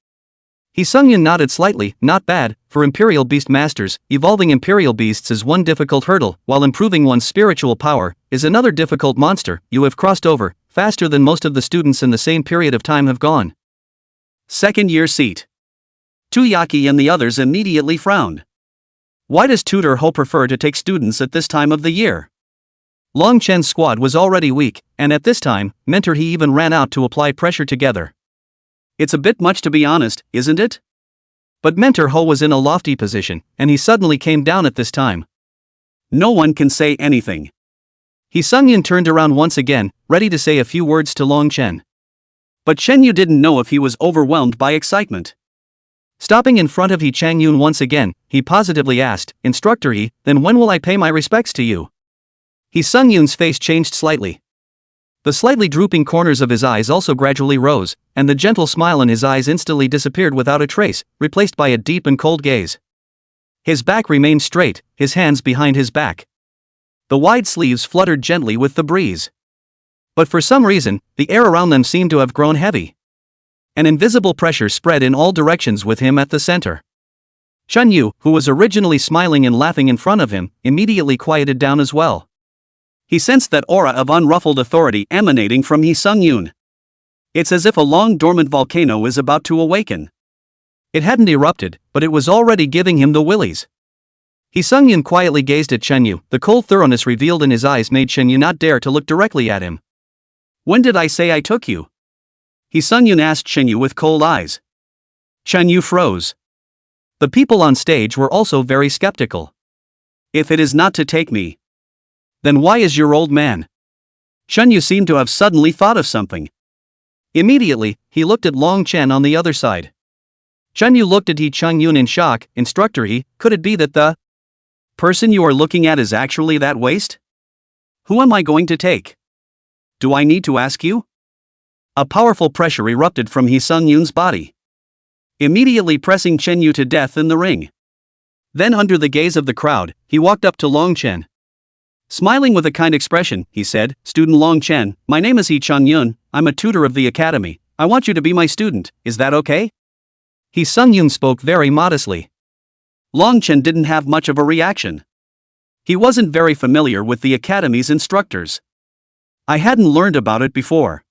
S1: He Sungyun nodded slightly, not bad, for Imperial Beast Masters, evolving Imperial Beasts is one difficult hurdle, while improving one's spiritual power is another difficult monster. You have crossed over, faster than most of the students in the same period of time have gone. Second year seat. Tuyaki and the others immediately frowned. Why does Tutor Ho prefer to take students at this time of the year? Long Chen's squad was already weak, and at this time, Mentor He even ran out to apply pressure together. It's a bit much to be honest, isn't it? But Mentor Ho was in a lofty position, and he suddenly came down at this time. No one can say anything. He Sungyun turned around once again, ready to say a few words to Long Chen. But Chen Yu didn't know if he was overwhelmed by excitement. Stopping in front of He Changyun once again, he positively asked, Instructor He, then when will I pay my respects to you? He Sungyun's face changed slightly. The slightly drooping corners of his eyes also gradually rose, and the gentle smile in his eyes instantly disappeared without a trace, replaced by a deep and cold gaze. His back remained straight, his hands behind his back. The wide sleeves fluttered gently with the breeze. But for some reason, the air around them seemed to have grown heavy. An invisible pressure spread in all directions with him at the center. Shen Yu, who was originally smiling and laughing in front of him, immediately quieted down as well. He sensed that aura of unruffled authority emanating from He Sungyun. It's as if a long-dormant volcano is about to awaken. It hadn't erupted, but it was already giving him the willies. He Sungyun quietly gazed at Chen Yu. The cold thoroughness revealed in his eyes made Chen Yu not dare to look directly at him. When did I say I took you? He Sungyun asked Chen Yu with cold eyes. Chen Yu froze. The people on stage were also very skeptical. If it is not to take me, then why is your old man? Shen Yu seemed to have suddenly thought of something. Immediately, he looked at Long Chen on the other side. Shen Yu looked at He Changyun in shock. Instructor He, could it be that the person you are looking at is actually that waste? Who am I going to take? Do I need to ask you? A powerful pressure erupted from He Sungyun's body, immediately pressing Chen Yu to death in the ring. Then under the gaze of the crowd, he walked up to Long Chen. Smiling with a kind expression, he said, Student Long Chen, my name is He Changyun, I'm a tutor of the academy, I want you to be my student, is that okay? He Sungyun spoke very modestly. Long Chen didn't have much of a reaction. He wasn't very familiar with the academy's instructors. I hadn't learned about it before.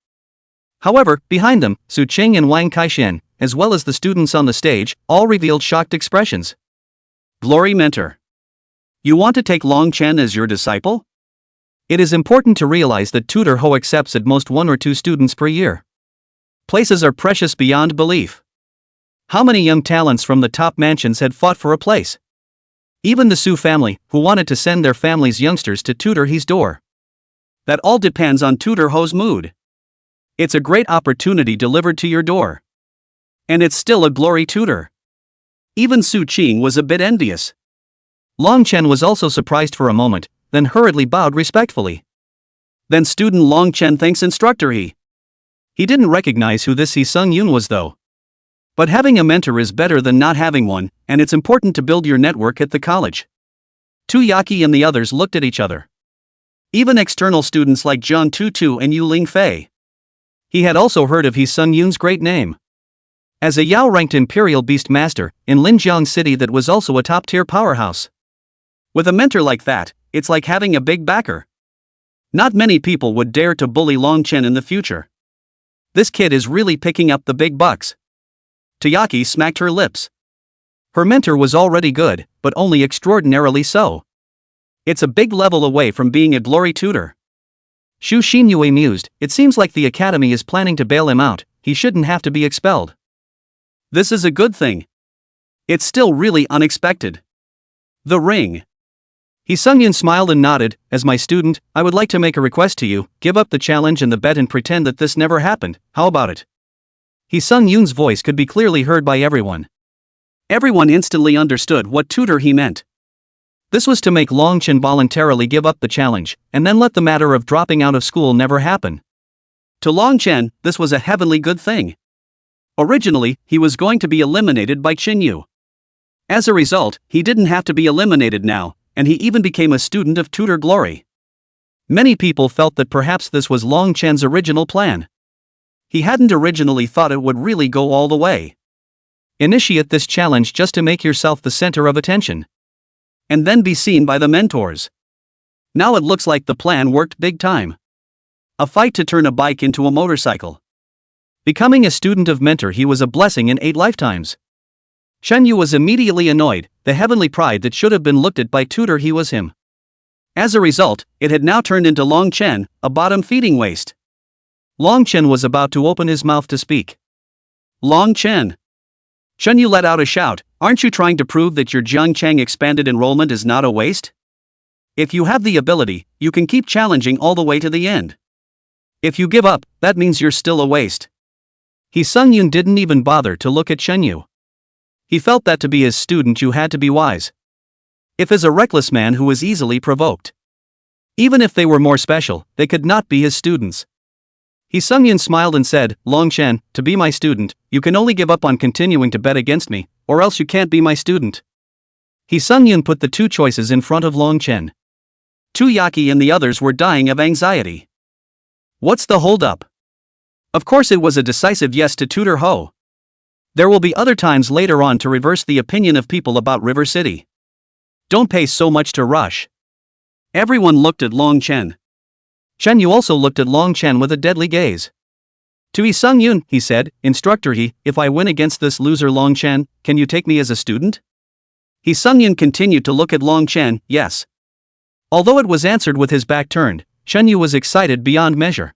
S1: However, behind them, Su Qing and Wang Kaishan, as well as the students on the stage, all revealed shocked expressions. Glory Mentor. You want to take Long Chen as your disciple? It is important to realize that Tutor Ho accepts at most 1 or 2 students per year. Places are precious beyond belief. How many young talents from the top mansions had fought for a place? Even the Su family, who wanted to send their family's youngsters to Tutor He's door. That all depends on Tutor Ho's mood. It's a great opportunity delivered to your door. And it's still a glory tutor. Even Su Qing was a bit envious. Long Chen was also surprised for a moment, then hurriedly bowed respectfully. Then student Long Chen thanks Instructor He. He didn't recognize who this He Sungyun was though. But having a mentor is better than not having one, and it's important to build your network at the college. Tuyaki and the others looked at each other. Even external students like Zhang Tutu and Yu Lingfei. He had also heard of He Sungyun's great name. As a Yao-ranked Imperial Beast Master, in Linjiang City that was also a top-tier powerhouse. With a mentor like that, it's like having a big backer. Not many people would dare to bully Long Chen in the future. This kid is really picking up the big bucks. Tuyaki smacked her lips. Her mentor was already good, but only extraordinarily so. It's a big level away from being a glory tutor. Shu Xinyue mused, it seems like the academy is planning to bail him out, he shouldn't have to be expelled. This is a good thing. It's still really unexpected. The ring. He Sungyun smiled and nodded, as my student, I would like to make a request to you, give up the challenge and the bet and pretend that this never happened, how about it? He Sungyun's voice could be clearly heard by everyone. Everyone instantly understood what tutor he meant. This was to make Longchen voluntarily give up the challenge, and then let the matter of dropping out of school never happen. To Longchen, this was a heavenly good thing. Originally, he was going to be eliminated by Qinyu. As a result, he didn't have to be eliminated now, and he even became a student of tutor glory. Many people felt that perhaps this was Longchen's original plan. He hadn't originally thought it would really go all the way. Initiate this challenge just to make yourself the center of attention. And then be seen by the mentors. Now it looks like the plan worked big time. A fight to turn a bike into a motorcycle. Becoming a student of mentor, he was a blessing in 8 lifetimes. Shenyu was immediately annoyed, the heavenly pride that should have been looked at by tutor he was him. As a result, it had now turned into Longchen, a bottom-feeding waste. Longchen was about to open his mouth to speak. Longchen. Shenyu let out a shout, aren't you trying to prove that your Jiangchang expanded enrollment is not a waste? If you have the ability, you can keep challenging all the way to the end. If you give up, that means you're still a waste. He Sungyun didn't even bother to look at Shenyu. He felt that to be his student you had to be wise. If as a reckless man who was easily provoked. Even if they were more special, they could not be his students. He Sungyun smiled and said, Longchen, to be my student, you can only give up on continuing to bet against me, or else you can't be my student. He Sungyun put the 2 choices in front of Longchen. Yaki and the others were dying of anxiety. What's the hold-up? Of course it was a decisive yes to tutor Ho. There will be other times later on to reverse the opinion of people about River City. Don't pay so much to rush. Everyone looked at Longchen. Shenyu also looked at Longchen with a deadly gaze. To Yi Sungyun, he said, Instructor He, if I win against this loser Longchen, can you take me as a student? Yi Sungyun continued to look at Longchen, yes. Although it was answered with his back turned, Shenyu was excited beyond measure.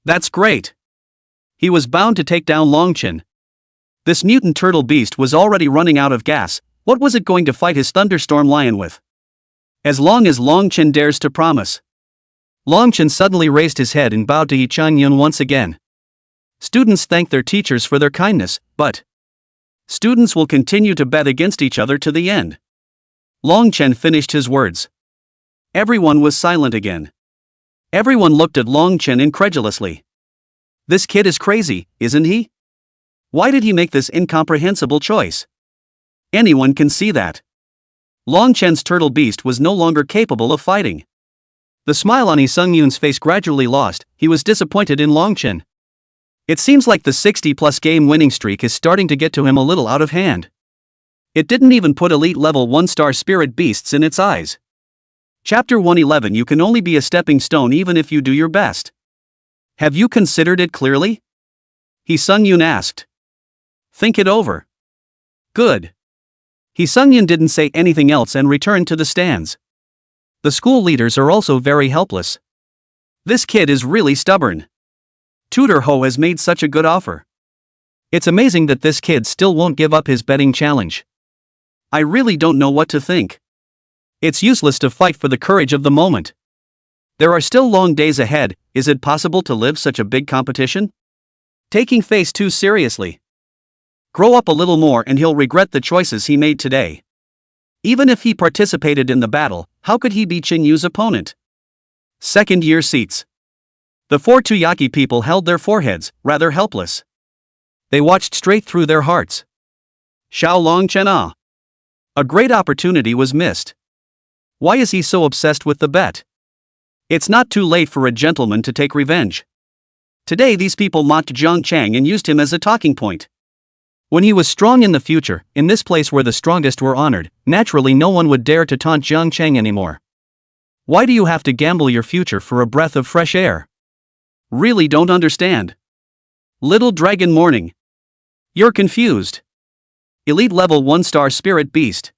S1: That's great. He was bound to take down Longchen. This mutant turtle beast was already running out of gas, what was it going to fight his thunderstorm lion with? As long as Longchen dares to promise. Longchen suddenly raised his head and bowed to Yi Sungyun once again. Students thank their teachers for their kindness, but students will continue to bet against each other to the end. Longchen finished his words. Everyone was silent again. Everyone looked at Longchen incredulously. This kid is crazy, isn't he? Why did he make this incomprehensible choice? Anyone can see that. Longchen's turtle beast was no longer capable of fighting. The smile on Yi Sungyun's face gradually lost, he was disappointed in Longchen. It seems like the 60-plus game winning streak is starting to get to him a little out of hand. It didn't even put elite level 1-star spirit beasts in its eyes. Chapter 111 You can only be a stepping stone even if you do your best. Have you considered it clearly? Yi Sungyun asked. Think it over. Good. Yi Sungyun didn't say anything else and returned to the stands. The school leaders are also very helpless. This kid is really stubborn. Tutor Ho has made such a good offer. It's amazing that this kid still won't give up his betting challenge. I really don't know what to think. It's useless to fight for the courage of the moment. There are still long days ahead, is it possible to live such a big competition? Taking face too seriously. Grow up a little more and he'll regret the choices he made today. Even if he participated in the battle, how could he be Qinyu's opponent? Second-year seats. The 4 Yaki people held their foreheads, rather helpless. They watched straight through their hearts. Xiao Longchen ah. A great opportunity was missed. Why is he so obsessed with the bet? It's not too late for a gentleman to take revenge. Today these people mocked Jiang Chang and used him as a talking point. When he was strong in the future, in this place where the strongest were honored, naturally no one would dare to taunt Jiang Chang anymore. Why do you have to gamble your future for a breath of fresh air? Really don't understand. Little Dragon Morning. You're confused. Elite level 1-star spirit beast.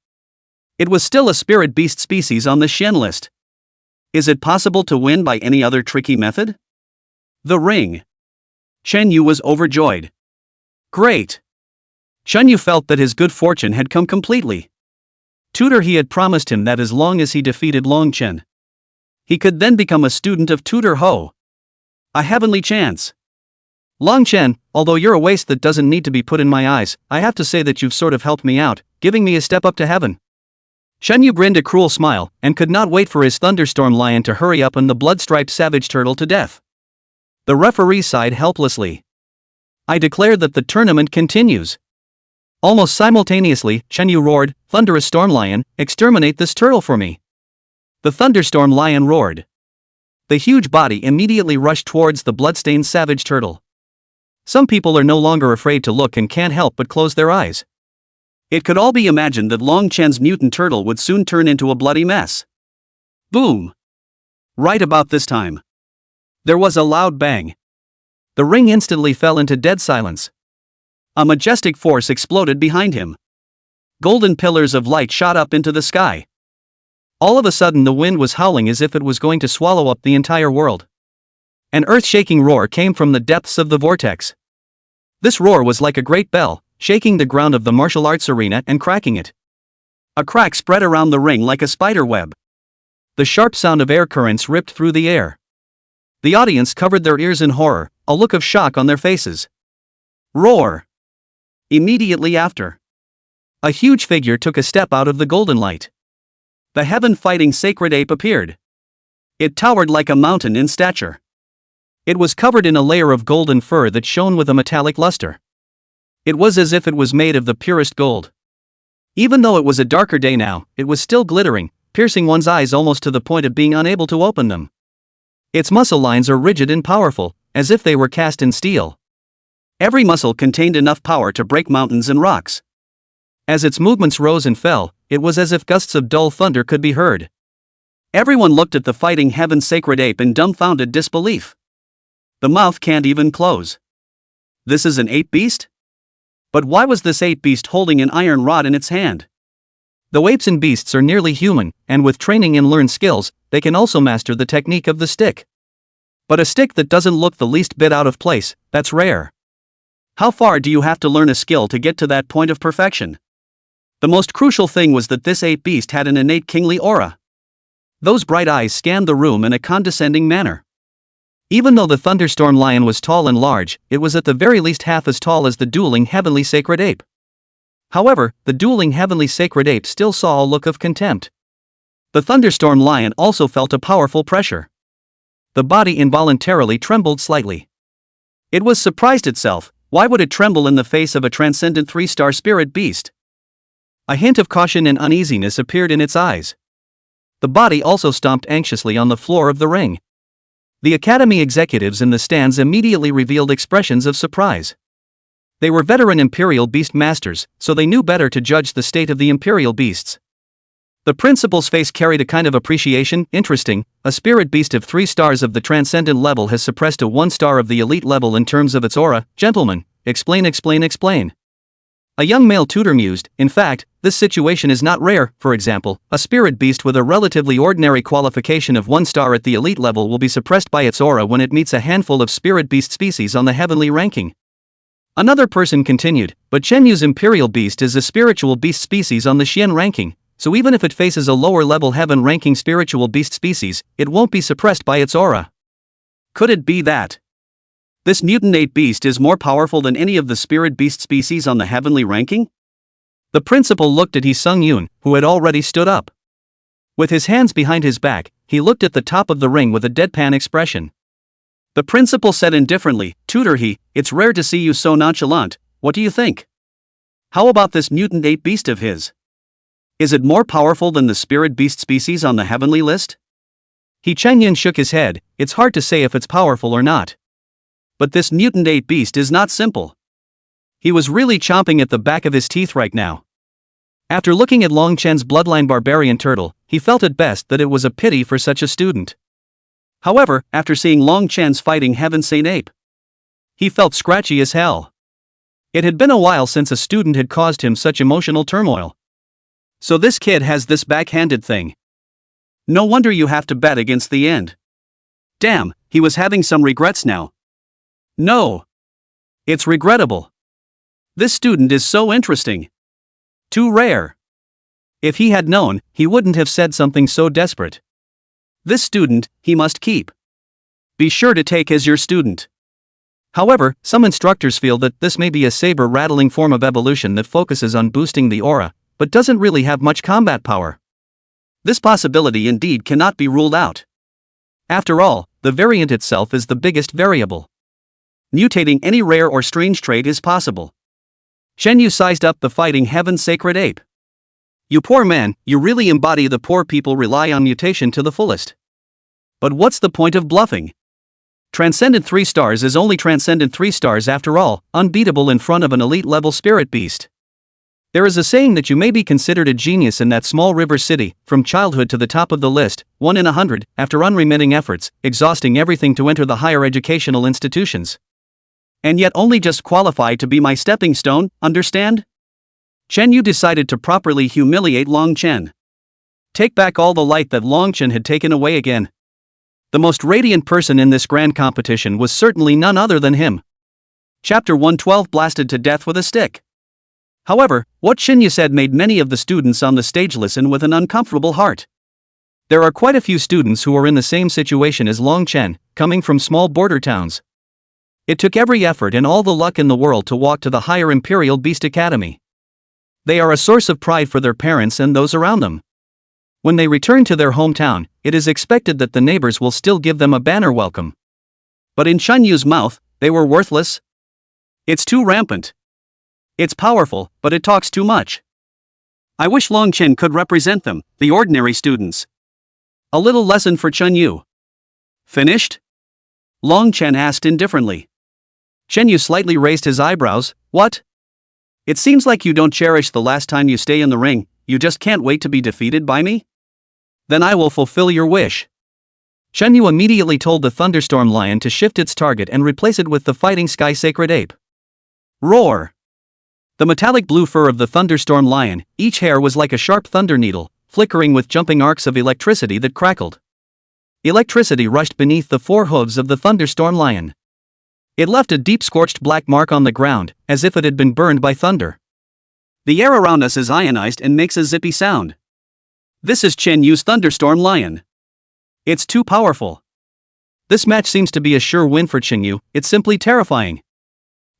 S1: It was still a spirit beast species on the Shen list. Is it possible to win by any other tricky method? The ring. Chen Yu was overjoyed. Great! Chen Yu felt that his good fortune had come completely. Tutor He had promised him that as long as he defeated Long Chen, he could then become a student of Tutor Ho. A heavenly chance. Long Chen, although you're a waste that doesn't need to be put in my eyes, I have to say that you've sort of helped me out, giving me a step up to heaven. Chen Yu grinned a cruel smile, and could not wait for his thunderstorm lion to hurry up and the blood-striped savage turtle to death. The referee sighed helplessly. I declare that the tournament continues. Almost simultaneously, Chen Yu roared, Thunderous Storm Lion, exterminate this turtle for me. The thunderstorm lion roared. The huge body immediately rushed towards the bloodstained savage turtle. Some people are no longer afraid to look and can't help but close their eyes. It could all be imagined that Long Chen's mutant turtle would soon turn into a bloody mess. Boom! Right about this time, there was a loud bang. The ring instantly fell into dead silence. A majestic force exploded behind him. Golden pillars of light shot up into the sky. All of a sudden the wind was howling as if it was going to swallow up the entire world. An earth-shaking roar came from the depths of the vortex. This roar was like a great bell, shaking the ground of the martial arts arena and cracking it. A crack spread around the ring like a spider web. The sharp sound of air currents ripped through the air. The audience covered their ears in horror, a look of shock on their faces. Roar! Immediately after, a huge figure took a step out of the golden light. The heaven-fighting sacred ape appeared. It towered like a mountain in stature. It was covered in a layer of golden fur that shone with a metallic luster. It was as if it was made of the purest gold. Even though it was a darker day now, it was still glittering, piercing one's eyes almost to the point of being unable to open them. Its muscle lines are rigid and powerful, as if they were cast in steel. Every muscle contained enough power to break mountains and rocks. As its movements rose and fell, it was as if gusts of dull thunder could be heard. Everyone looked at the fighting heaven sacred ape in dumbfounded disbelief. The mouth can't even close. This is an ape beast? But why was this ape beast holding an iron rod in its hand? Though apes and beasts are nearly human, and with training and learned skills, they can also master the technique of the stick. But a stick that doesn't look the least bit out of place, that's rare. How far do you have to learn a skill to get to that point of perfection? The most crucial thing was that this ape beast had an innate kingly aura. Those bright eyes scanned the room in a condescending manner. Even though the thunderstorm lion was tall and large, it was at the very least half as tall as the dueling heavenly sacred ape. However, the dueling heavenly sacred ape still saw a look of contempt. The thunderstorm lion also felt a powerful pressure. The body involuntarily trembled slightly. It was surprised itself. Why would it tremble in the face of a transcendent 3-star spirit beast? A hint of caution and uneasiness appeared in its eyes. The body also stomped anxiously on the floor of the ring. The academy executives in the stands immediately revealed expressions of surprise. They were veteran Imperial Beast Masters, so they knew better to judge the state of the Imperial Beasts. The principal's face carried a kind of appreciation. Interesting, a spirit beast of 3 stars of the transcendent level has suppressed a 1 star of the elite level in terms of its aura. Gentlemen, explain. A young male tutor mused, in fact, this situation is not rare. For example, a spirit beast with a relatively ordinary qualification of 1 star at the elite level will be suppressed by its aura when it meets a handful of spirit beast species on the heavenly ranking. Another person continued, but Chen Yu's imperial beast is a spiritual beast species on the Xian ranking, so even if it faces a lower level heaven ranking spiritual beast species, it won't be suppressed by its aura. Could it be that this mutant ape beast is more powerful than any of the spirit beast species on the heavenly ranking? The principal looked at He Sung Yoon, who had already stood up. With his hands behind his back, he looked at the top of the ring with a deadpan expression. The principal said indifferently, Tutor He, it's rare to see you so nonchalant. What do you think? How about this mutant ape beast of his? Is it more powerful than the spirit beast species on the heavenly list? He Chengyan shook his head. It's hard to say if it's powerful or not. But this mutant ape beast is not simple. He was really chomping at the back of his teeth right now. After looking at Long Chen's bloodline barbarian turtle, he felt at best that it was a pity for such a student. However, after seeing Long Chen's fighting heaven saint ape, he felt scratchy as hell. It had been a while since a student had caused him such emotional turmoil. So this kid has this backhanded thing. No wonder you have to bet against the end. Damn, he was having some regrets now. No. It's regrettable. This student is so interesting. Too rare. If he had known, he wouldn't have said something so desperate. This student, he must keep. Be sure to take as your student. However, some instructors feel that this may be a saber-rattling form of evolution that focuses on boosting the aura, but doesn't really have much combat power. This possibility indeed cannot be ruled out. After all, the variant itself is the biggest variable. Mutating any rare or strange trait is possible. Shenyu sized up the fighting heaven's sacred ape. You poor man, you really embody the poor people rely on mutation to the fullest. But what's the point of bluffing? Transcendent 3 stars is only transcendent 3 stars after all, unbeatable in front of an elite-level spirit beast. There is a saying that you may be considered a genius in that small river city, from childhood to the top of the list, 1 in 100, after unremitting efforts, exhausting everything to enter the higher educational institutions. And yet only just qualify to be my stepping stone, understand? Chen Yu decided to properly humiliate Long Chen. Take back all the light that Long Chen had taken away again. The most radiant person in this grand competition was certainly none other than him. Chapter 112 blasted to death with a stick. However, what Shinyu said made many of the students on the stage listen with an uncomfortable heart. There are quite a few students who are in the same situation as Long Chen, coming from small border towns. It took every effort and all the luck in the world to walk to the higher Imperial Beast Academy. They are a source of pride for their parents and those around them. When they return to their hometown, it is expected that the neighbors will still give them a banner welcome. But in Chen Yu's mouth, they were worthless. It's too rampant. It's powerful, but it talks too much. I wish Long Chen could represent them, the ordinary students. A little lesson for Chen Yu. Finished? Long Chen asked indifferently. Chen Yu slightly raised his eyebrows. What? It seems like you don't cherish the last time you stay in the ring, you just can't wait to be defeated by me? Then I will fulfill your wish. Chen Yu immediately told the thunderstorm lion to shift its target and replace it with the fighting sky sacred ape. Roar! The metallic blue fur of the thunderstorm lion, each hair was like a sharp thunder needle, flickering with jumping arcs of electricity that crackled. Electricity rushed beneath the 4 hooves of the thunderstorm lion. It left a deep scorched black mark on the ground, as if it had been burned by thunder. The air around us is ionized and makes a zippy sound. This is Chen Yu's thunderstorm lion. It's too powerful. This match seems to be a sure win for Chen Yu, it's simply terrifying.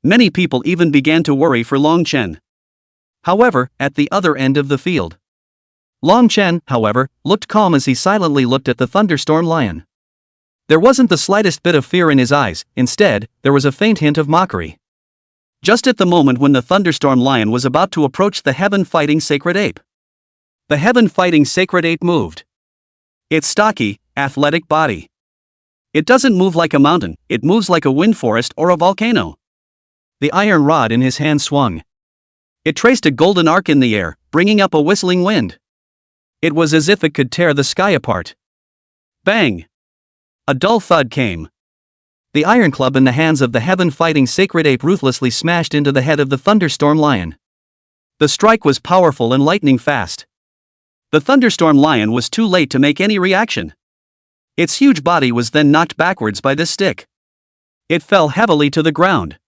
S1: Many people even began to worry for Long Chen. However, at the other end of the field, Long Chen, however, looked calm as he silently looked at the thunderstorm lion. There wasn't the slightest bit of fear in his eyes, instead, there was a faint hint of mockery. Just at the moment when the thunderstorm lion was about to approach the heaven-fighting sacred ape, the heaven-fighting sacred ape moved. Its stocky, athletic body. It doesn't move like a mountain, it moves like a wind forest or a volcano. The iron rod in his hand swung. It traced a golden arc in the air, bringing up a whistling wind. It was as if it could tear the sky apart. Bang! A dull thud came. The iron club in the hands of the heaven-fighting sacred ape ruthlessly smashed into the head of the thunderstorm lion. The strike was powerful and lightning fast. The thunderstorm lion was too late to make any reaction. Its huge body was then knocked backwards by this stick. It fell heavily to the ground.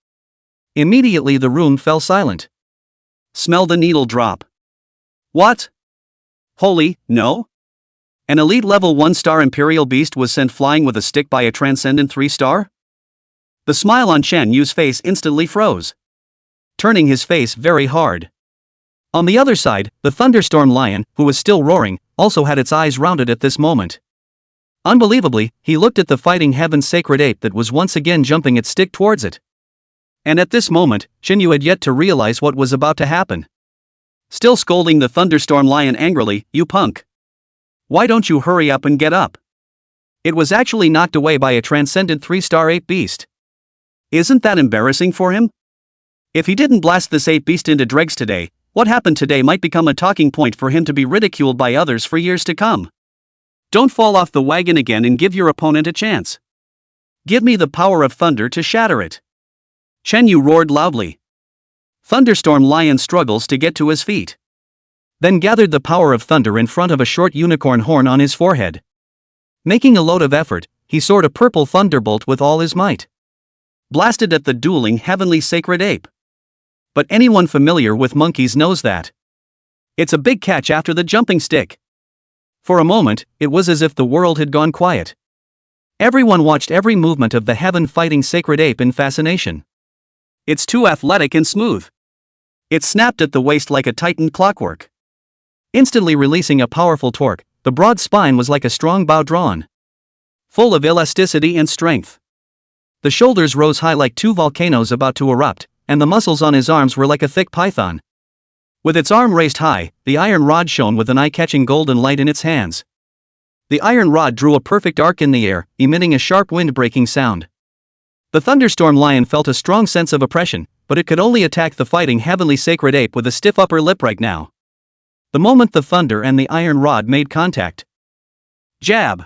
S1: Immediately the room fell silent. Smell the needle drop. What? Holy, no? An elite level 1-star Imperial Beast was sent flying with a stick by a transcendent 3-star? The smile on Chen Yu's face instantly froze, turning his face very hard. On the other side, the thunderstorm lion, who was still roaring, also had its eyes rounded at this moment. Unbelievably, he looked at the fighting heaven's sacred ape that was once again jumping its stick towards it. And at this moment, Chen Yu had yet to realize what was about to happen. Still scolding the thunderstorm lion angrily, "You punk! Why don't you hurry up and get up?" It was actually knocked away by a transcendent 3-star ape beast. Isn't that embarrassing for him? If he didn't blast this ape beast into dregs today, what happened today might become a talking point for him to be ridiculed by others for years to come. Don't fall off the wagon again and give your opponent a chance. Give me the power of thunder to shatter it. Chen Yu roared loudly. Thunderstorm lion struggles to get to his feet. then gathered the power of thunder in front of a short unicorn horn on his forehead. Making a load of effort, he soared a purple thunderbolt with all his might. Blasted at the dueling heavenly sacred ape. But anyone familiar with monkeys knows that it's a big catch after the jumping stick. For a moment, it was as if the world had gone quiet. Everyone watched every movement of the heaven-fighting sacred ape in fascination. It's too athletic and smooth. It snapped at the waist like a tightened clockwork. Instantly releasing a powerful torque, the broad spine was like a strong bow drawn, full of elasticity and strength. The shoulders rose high like two volcanoes about to erupt, and the muscles on his arms were like a thick python. With its arm raised high, the iron rod shone with an eye-catching golden light in its hands. The iron rod drew a perfect arc in the air, emitting a sharp wind-breaking sound. The thunderstorm lion felt a strong sense of oppression, but it could only attack the fighting heavenly sacred ape with a stiff upper lip right now. The moment the thunder and the iron rod made contact, jab,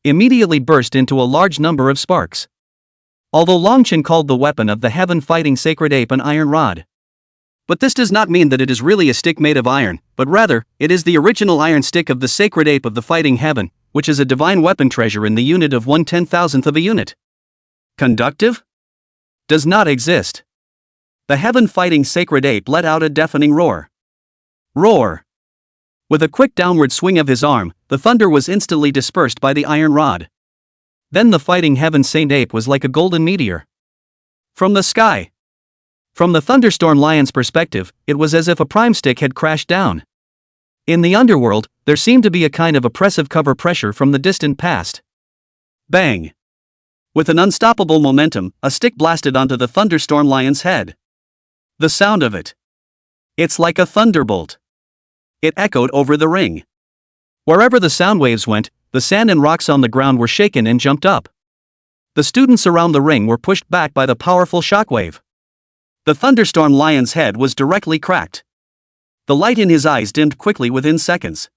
S1: immediately burst into a large number of sparks. Although Longchen called the weapon of the heaven-fighting sacred ape an iron rod. But this does not mean that it is really a stick made of iron, but rather, it is the original iron stick of the sacred ape of the fighting heaven, which is a divine weapon treasure in the unit of 1/10,000th of a unit. Conductive? Does not exist. The heaven-fighting sacred ape let out a deafening roar. Roar! With a quick downward swing of his arm, the thunder was instantly dispersed by the iron rod. Then the fighting heaven saint ape was like a golden meteor. From the sky. From the thunderstorm lion's perspective, it was as if a prime stick had crashed down. In the underworld, there seemed to be a kind of oppressive cover pressure from the distant past. Bang! With an unstoppable momentum, a stick blasted onto the thunderstorm lion's head. The sound of it. It's like a thunderbolt. It echoed over the ring. Wherever the sound waves went, the sand and rocks on the ground were shaken and jumped up. The students around the ring were pushed back by the powerful shockwave. The thunderstorm lion's head was directly cracked. The light in his eyes dimmed quickly within seconds.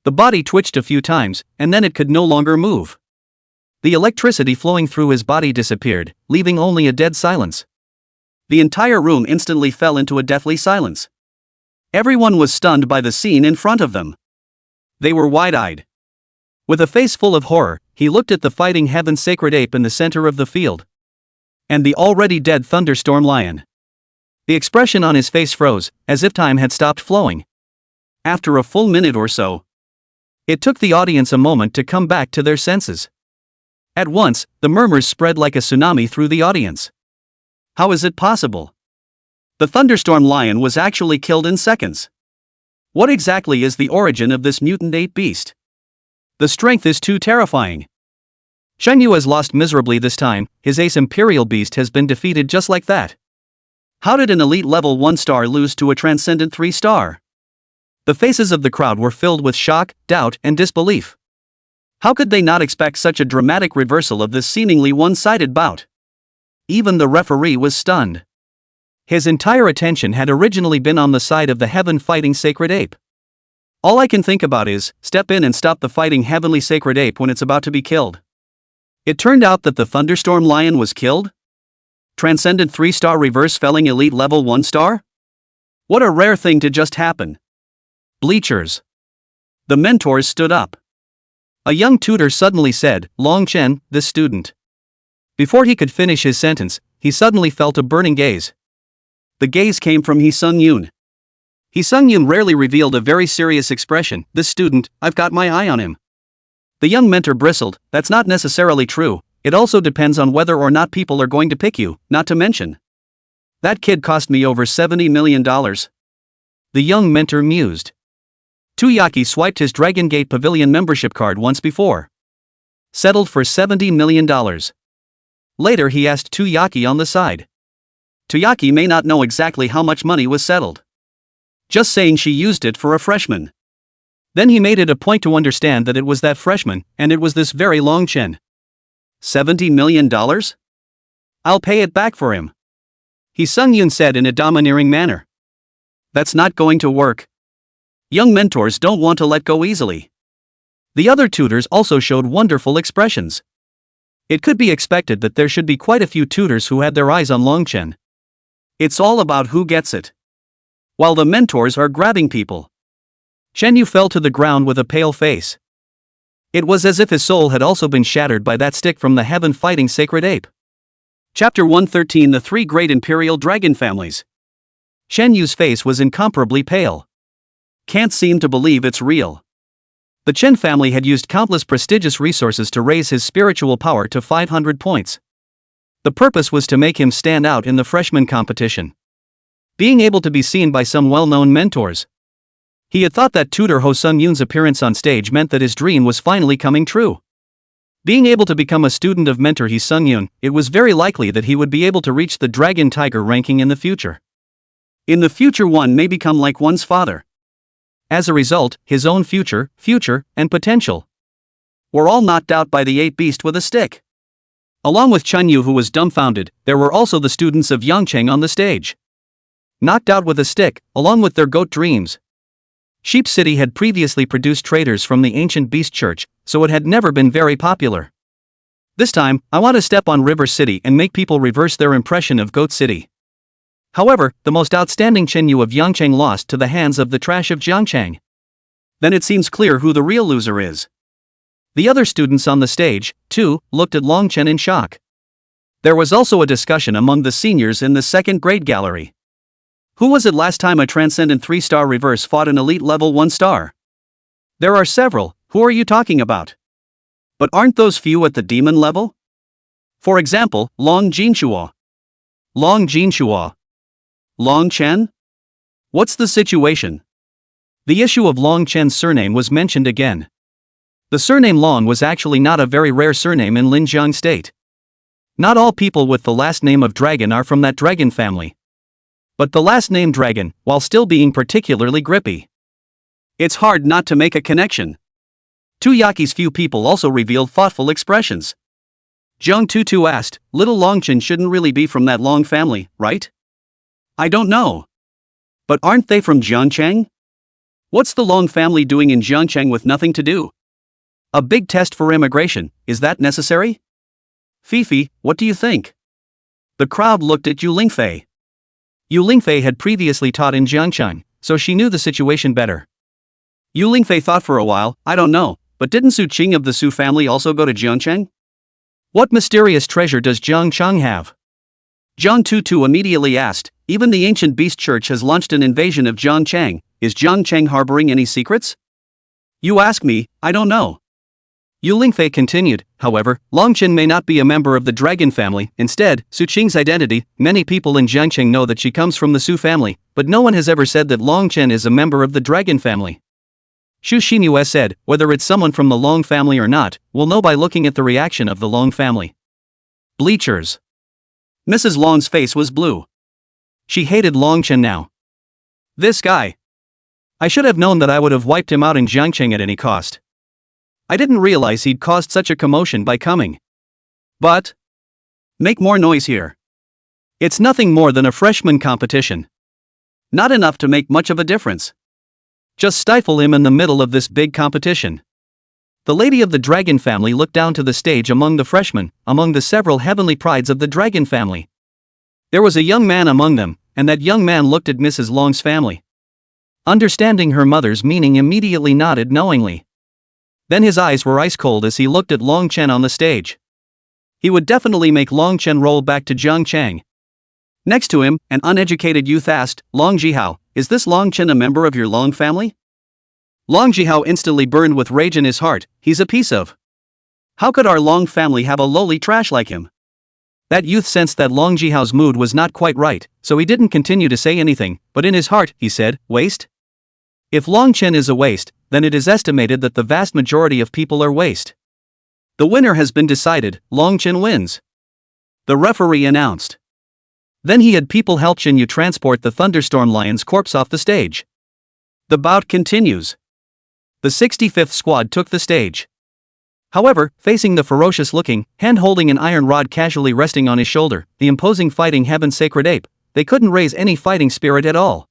S1: The body twitched a few times, and then it could no longer move. The electricity flowing through his body disappeared, leaving only a dead silence. The entire room instantly fell into a deathly silence. Everyone was stunned by the scene in front of them. They were wide-eyed. With a face full of horror, he looked at the fighting heaven sacred ape in the center of the field. And the already dead thunderstorm lion. The expression on his face froze, as if time had stopped flowing. After a full minute or so, it took the audience a moment to come back to their senses. At once, the murmurs spread like a tsunami through the audience. How is it possible? The thunderstorm lion was actually killed in seconds. What exactly is the origin of this mutant ape beast? The strength is too terrifying. Shengyu has lost miserably this time, his ace imperial beast has been defeated just like that. How did an elite level 1 star lose to a transcendent 3 star? The faces of the crowd were filled with shock, doubt, and disbelief. How could they not expect such a dramatic reversal of this seemingly one-sided bout? Even the referee was stunned. His entire attention had originally been on the side of the heaven-fighting sacred ape. All I can think about is, step in and stop the fighting heavenly sacred ape when it's about to be killed. It turned out that the thunderstorm lion was killed? Transcendent 3-star reverse felling elite level 1 star? What a rare thing to just happen. Bleachers. The mentors stood up. A young tutor suddenly said, "Long Chen, this student." Before he could finish his sentence, he suddenly felt a burning gaze. The gaze came from Hee Sung-yoon. Hee Sung-yoon rarely revealed a very serious expression. "This student, I've got my eye on him." The young mentor bristled. "That's not necessarily true, it also depends on whether or not people are going to pick you, not to mention. That kid cost me over $70 million. The young mentor mused. Tuyaki swiped his Dragon Gate Pavilion membership card once before. Settled for $70 million. Later he asked Tuyaki on the side. Tuyaki may not know exactly how much money was settled. Just saying she used it for a freshman. Then he made it a point to understand that it was that freshman, and it was this very Long Chen. $70 million? I'll pay it back for him. Hee Sung-yoon said in a domineering manner. That's not going to work. Young mentors don't want to let go easily. The other tutors also showed wonderful expressions. It could be expected that there should be quite a few tutors who had their eyes on Long Chen. It's all about who gets it. While the mentors are grabbing people. Shen Yu fell to the ground with a pale face. It was as if his soul had also been shattered by that stick from the heaven-fighting sacred ape. Chapter 113: The Three Great Imperial Dragon Families. Shen Yu's face was incomparably pale. Can't seem to believe it's real. The Chen family had used countless prestigious resources to raise his spiritual power to 500 points. The purpose was to make him stand out in the freshman competition. Being able to be seen by some well-known mentors. He had thought that tutor Ho Sung-yoon's appearance on stage meant that his dream was finally coming true. Being able to become a student of mentor Hee Sung-yoon, it was very likely that he would be able to reach the Dragon Tiger ranking in the future. In the future, one may become like one's father. As a result, his own future, and potential were all knocked out by the ape beast with a stick. Along with Chen Yu, who was dumbfounded, there were also the students of Yangcheng on the stage. Knocked out with a stick, along with their goat dreams. Sheep City had previously produced traders from the ancient beast church, so it had never been very popular. This time, I want to step on River City and make people reverse their impression of Goat City. However, the most outstanding Chen Yu of Yangcheng lost to the hands of the trash of Jiangcheng. Then it seems clear who the real loser is. The other students on the stage, too, looked at Long Chen in shock. There was also a discussion among the seniors in the second grade gallery. Who was it last time a transcendent 3-star reverse fought an elite level 1-star? There are several. Who are you talking about? But aren't those few at the demon level? For example, Long Jinshuo. Long Jinshuo. Long Chen? What's the situation? The issue of Long Chen's surname was mentioned again. The surname Long was actually not a very rare surname in Linjiang State. Not all people with the last name of Dragon are from that dragon family. But the last name Dragon, while still being particularly grippy. It's hard not to make a connection. Tu Yaki's few people also revealed thoughtful expressions. Zheng Tutu asked, Little Longchen shouldn't really be from that Long family, right? I don't know. But aren't they from Jiangcheng? What's the Long family doing in Jiangcheng with nothing to do? A big test for immigration, is that necessary? Fifi, what do you think? The crowd looked at Yu Lingfei. Yu Lingfei had previously taught in Jiangcheng, so she knew the situation better. Yu Lingfei thought for a while, I don't know, but didn't Su Qing of the Su family also go to Jiangcheng? What mysterious treasure does Jiangcheng have? Zhang Tutu immediately asked, even the ancient beast church has launched an invasion of Jiangcheng, is Jiangcheng harboring any secrets? You ask me, I don't know. Yu Lingfei continued, however, Longchen may not be a member of the dragon family. Instead, Su Qing's identity, many people in Jiangcheng know that she comes from the Su family, but no one has ever said that Longchen is a member of the dragon family. Xu Xinyue said, whether it's someone from the Long family or not, we'll know by looking at the reaction of the Long family. Bleachers. Mrs. Long's face was blue. She hated Longchen now. This guy. I should have known that I would have wiped him out in Jiangcheng at any cost. I didn't realize he'd caused such a commotion by coming. But make more noise here. It's nothing more than a freshman competition. Not enough to make much of a difference. Just stifle him in the middle of this big competition. The lady of the dragon family looked down to the stage among the freshmen, among the several heavenly prides of the dragon family. There was a young man among them, and that young man looked at Mrs. Long's family. Understanding her mother's meaning, immediately nodded knowingly. Then his eyes were ice cold as he looked at Long Chen on the stage. He would definitely make Long Chen roll back to Jiangcheng. Next to him, an uneducated youth asked, Long Jihao, is this Long Chen a member of your Long family? Long Jihao instantly burned with rage in his heart. He's a piece of. How could our Long family have a lowly trash like him? That youth sensed that Long Jihao's mood was not quite right, so he didn't continue to say anything, but in his heart, he said, waste? If Long Chen is a waste, then it is estimated that the vast majority of people are waste. The winner has been decided, Long Chen wins. The referee announced. Then he had people help Shin Yu transport the Thunderstorm Lion's corpse off the stage. The bout continues. The 65th squad took the stage. However, facing the ferocious-looking, hand-holding an iron rod casually resting on his shoulder, the imposing fighting heaven sacred ape, they couldn't raise any fighting spirit at all.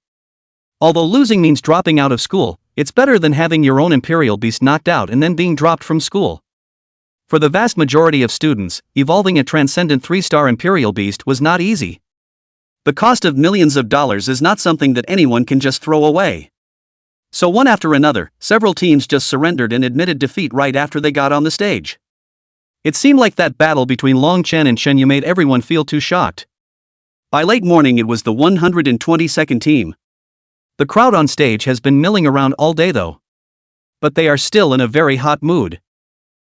S1: Although losing means dropping out of school, it's better than having your own imperial beast knocked out and then being dropped from school. For the vast majority of students, evolving a transcendent 3-star imperial beast was not easy. The cost of millions of dollars is not something that anyone can just throw away. So one after another, several teams just surrendered and admitted defeat right after they got on the stage. It seemed like that battle between Long Chen and Shen Yu made everyone feel too shocked. By late morning it was the 122nd team. The crowd on stage has been milling around all day though. But they are still in a very hot mood.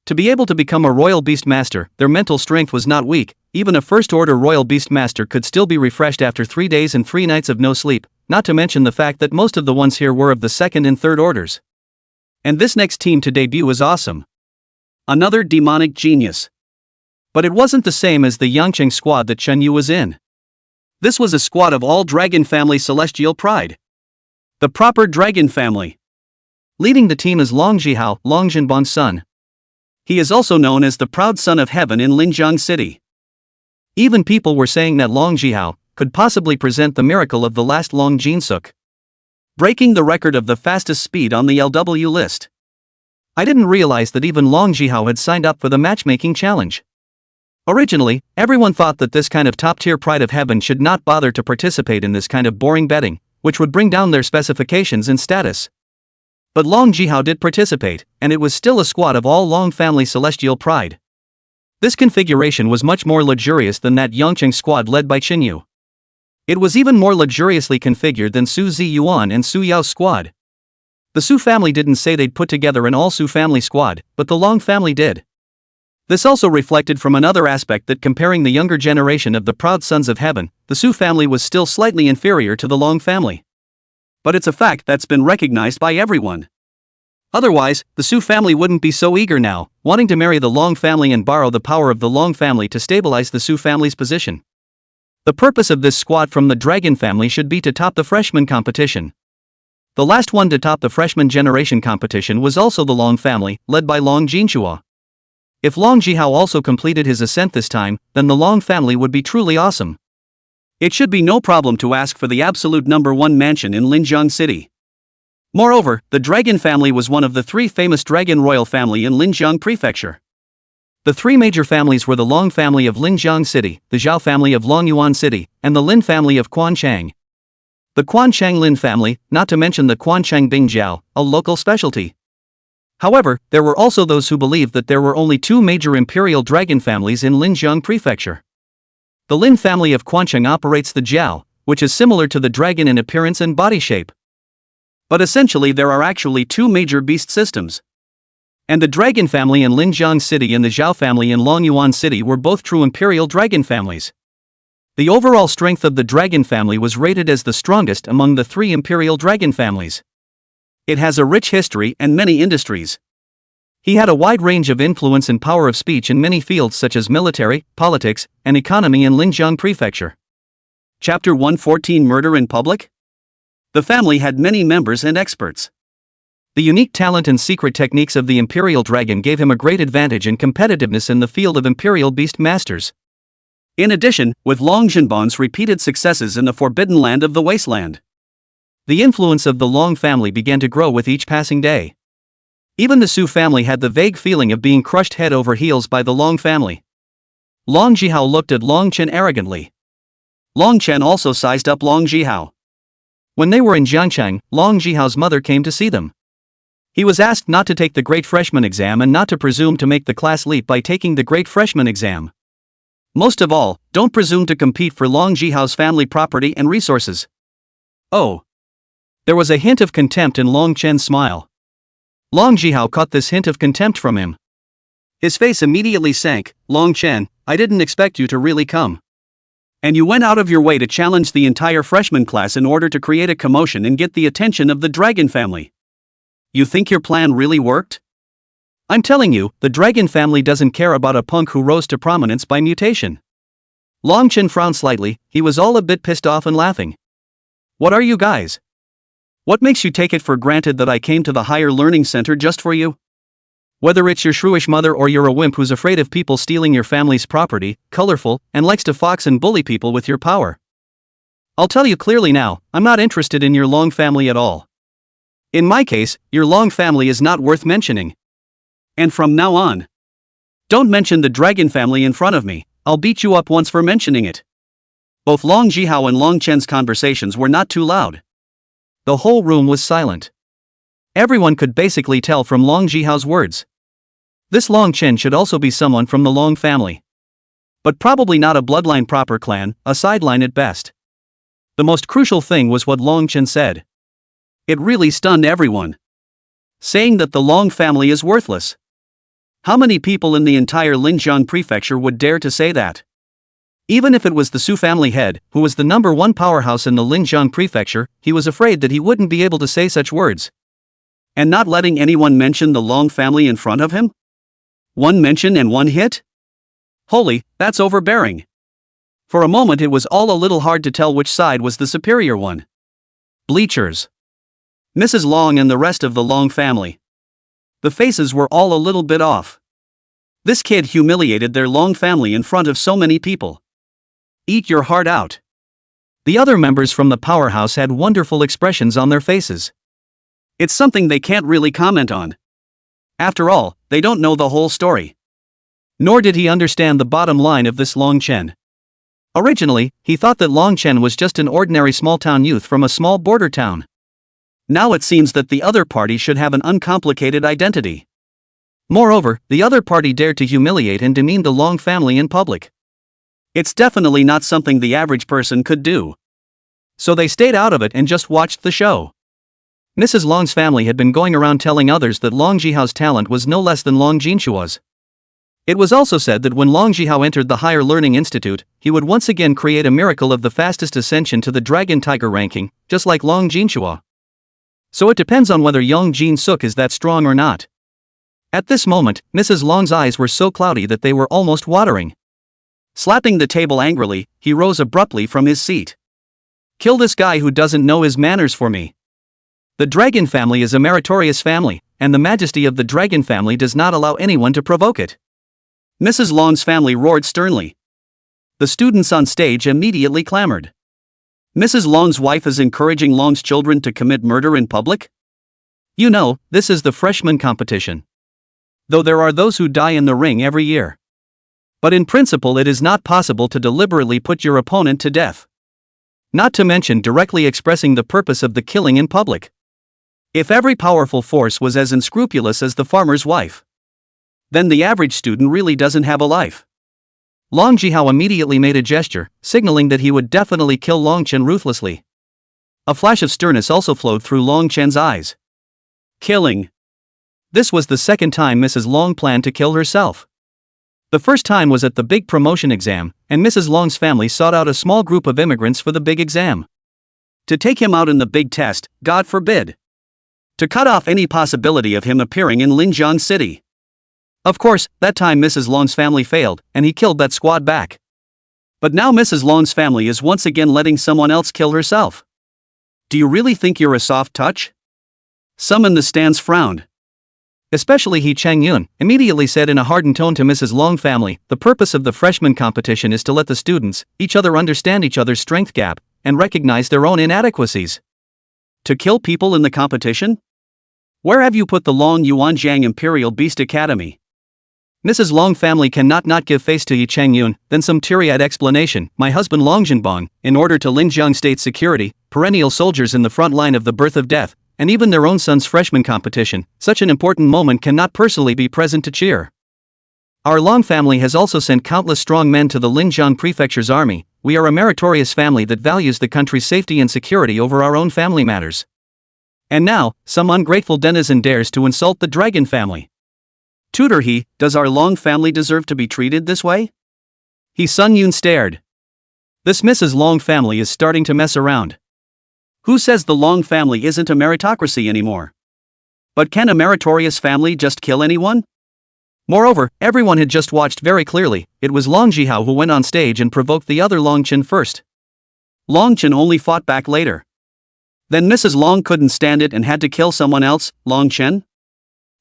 S1: To be able to become a Royal Beast Master, their mental strength was not weak. Even a First-Order Royal Beast Master could still be refreshed after 3 days and 3 nights of no sleep, not to mention the fact that most of the ones here were of the second and third orders. And this next team to debut was awesome. Another demonic genius. But it wasn't the same as the Yangcheng squad that Chen Yu was in. This was a squad of all Dragon Family Celestial Pride. The proper Dragon Family. Leading the team is Long Jihao, Long Jinbon's son. He is also known as the Proud Son of Heaven in Linjiang City. Even people were saying that Long Jihao could possibly present the miracle of the last Long Jinsuk, breaking the record of the fastest speed on the LW list. I didn't realize that even Long Jihao had signed up for the matchmaking challenge. Originally, everyone thought that this kind of top-tier Pride of Heaven should not bother to participate in this kind of boring betting, which would bring down their specifications and status. But Long Jihao did participate, and it was still a squad of all Long Family Celestial Pride. This configuration was much more luxurious than that Yangcheng squad led by Qin Yu. It was even more luxuriously configured than Su Ziyuan and Su Yao's squad. The Su family didn't say they'd put together an all-Su family squad, but the Long family did. This also reflected from another aspect that comparing the younger generation of the Proud Sons of Heaven, the Su family was still slightly inferior to the Long family. But it's a fact that's been recognized by everyone. Otherwise, the Su family wouldn't be so eager now, wanting to marry the Long family and borrow the power of the Long family to stabilize the Su family's position. The purpose of this squad from the Dragon family should be to top the freshman competition. The last one to top the freshman generation competition was also the Long family, led by Long Jinchua. If Long Jihao also completed his ascent this time, then the Long family would be truly awesome. It should be no problem to ask for the absolute #1 mansion in Linjiang City. Moreover, the Dragon family was one of the 3 famous Dragon royal family in Linjiang Prefecture. The 3 major families were the Long family of Linjiang City, the Zhao family of Longyuan City, and the Lin family of Quanchang. The Quanchang Lin family, not to mention the Quanchang Bing Jiao, a local specialty. However, there were also those who believed that there were only 2 major imperial dragon families in Linjiang Prefecture. The Lin family of Quanchang operates the Jiao, which is similar to the dragon in appearance and body shape. But essentially there are actually 2 major beast systems. And the Dragon family in Linjiang City and the Zhao family in Longyuan City were both true imperial dragon families. The overall strength of the Dragon family was rated as the strongest among the 3 imperial dragon families. It has a rich history and many industries. He had a wide range of influence and power of speech in many fields such as military, politics, and economy in Linjiang Prefecture. Chapter 114 Murder in Public? The family had many members and experts. The unique talent and secret techniques of the Imperial Dragon gave him a great advantage and competitiveness in the field of Imperial Beast Masters. In addition, with Long Jinbon's repeated successes in the Forbidden Land of the Wasteland, the influence of the Long family began to grow with each passing day. Even the Su family had the vague feeling of being crushed head over heels by the Long family. Long Jihao looked at Long Chen arrogantly. Long Chen also sized up Long Jihao. When they were in Jiangcheng, Long Jihao's mother came to see them. He was asked not to take the Great Freshman exam and not to presume to make the class leap by taking the Great Freshman exam. Most of all, don't presume to compete for Long Jihao's family property and resources. Oh. There was a hint of contempt in Long Chen's smile. Long Jihao caught this hint of contempt from him. His face immediately sank. Long Chen, I didn't expect you to really come. And you went out of your way to challenge the entire freshman class in order to create a commotion and get the attention of the Dragon family. You think your plan really worked? I'm telling you, the Dragon family doesn't care about a punk who rose to prominence by mutation. Long Chen frowned slightly. He was all a bit pissed off and laughing. What are you guys? What makes you take it for granted that I came to the Higher Learning Center just for you? Whether it's your shrewish mother or you're a wimp who's afraid of people stealing your family's property, colorful, and likes to fox and bully people with your power. I'll tell you clearly now, I'm not interested in your Long family at all. In my case, your Long family is not worth mentioning. And from now on, don't mention the Dragon family in front of me, I'll beat you up once for mentioning it. Both Long Jihao and Long Chen's conversations were not too loud. The whole room was silent. Everyone could basically tell from Long Jihao's words. This Long Chen should also be someone from the Long family. But probably not a bloodline proper clan, a sideline at best. The most crucial thing was what Long Chen said. It really stunned everyone. Saying that the Long family is worthless. How many people in the entire Linjiang prefecture would dare to say that? Even if it was the Su family head, who was the #1 powerhouse in the Linjiang prefecture, he was afraid that he wouldn't be able to say such words. And not letting anyone mention the Long family in front of him? One mention and one hit? Holy, that's overbearing. For a moment it was all a little hard to tell which side was the superior one. Bleachers. Mrs. Long and the rest of the Long family. The faces were all a little bit off. This kid humiliated their Long family in front of so many people. Eat your heart out. The other members from the powerhouse had wonderful expressions on their faces. It's something they can't really comment on. After all, they don't know the whole story. Nor did he understand the bottom line of this Long Chen. Originally, he thought that Long Chen was just an ordinary small-town youth from a small border town. Now it seems that the other party should have an uncomplicated identity. Moreover, the other party dared to humiliate and demean the Long family in public. It's definitely not something the average person could do. So they stayed out of it and just watched the show. Mrs. Long's family had been going around telling others that Long Jihao's talent was no less than Long Jinshua's. It was also said that when Long Jihao entered the Higher Learning Institute, he would once again create a miracle of the fastest ascension to the Dragon Tiger ranking, just like Long Jinshua. So it depends on whether Yang Jin Suk is that strong or not. At this moment, Mrs. Long's eyes were so cloudy that they were almost watering. Slapping the table angrily, he rose abruptly from his seat. Kill this guy who doesn't know his manners for me. The Dragon family is a meritorious family, and the majesty of the Dragon family does not allow anyone to provoke it. Mrs. Long's family roared sternly. The students on stage immediately clamored. Mrs. Long's wife is encouraging Long's children to commit murder in public? You know, this is the freshman competition. Though there are those who die in the ring every year. But in principle it is not possible to deliberately put your opponent to death. Not to mention directly expressing the purpose of the killing in public. If every powerful force was as unscrupulous as the farmer's wife, then the average student really doesn't have a life. Long Jihao immediately made a gesture, signaling that he would definitely kill Long Chen ruthlessly. A flash of sternness also flowed through Long Chen's eyes. Killing. This was the second time Mrs. Long planned to kill herself. The first time was at the big promotion exam, and Mrs. Long's family sought out a small group of immigrants for the big exam. To take him out in the big test, God forbid. To cut off any possibility of him appearing in Linjiang City. Of course, that time Mrs. Long's family failed, and he killed that squad back. But now Mrs. Long's family is once again letting someone else kill herself. Do you really think you're a soft touch? Some in the stands frowned. Especially He Chang-yun, immediately said in a hardened tone to Mrs. Long family, the purpose of the freshman competition is to let the students, each other understand each other's strength gap, and recognize their own inadequacies. To kill people in the competition? Where have you put the Long Yuanjiang Imperial Beast Academy? Mrs. Long family cannot not give face to Yi Chang-yun, then some teary-eyed explanation, my husband Long Jinbang, in order to Linjiang state security, perennial soldiers in the front line of the birth of death, and even their own son's freshman competition, such an important moment cannot personally be present to cheer. Our Long family has also sent countless strong men to the Linjiang prefecture's army. We are a meritorious family that values the country's safety and security over our own family matters. And now, some ungrateful denizen dares to insult the Dragon family. Tutor He, does our Long family deserve to be treated this way? He Sun Yun stared. This Mrs. Long family is starting to mess around. Who says the Long family isn't a meritocracy anymore? But can a meritorious family just kill anyone? Moreover, everyone had just watched very clearly, it was Long Jihao who went on stage and provoked the other Long Chen first. Long Chen only fought back later. Then Mrs. Long couldn't stand it and had to kill someone else, Long Chen?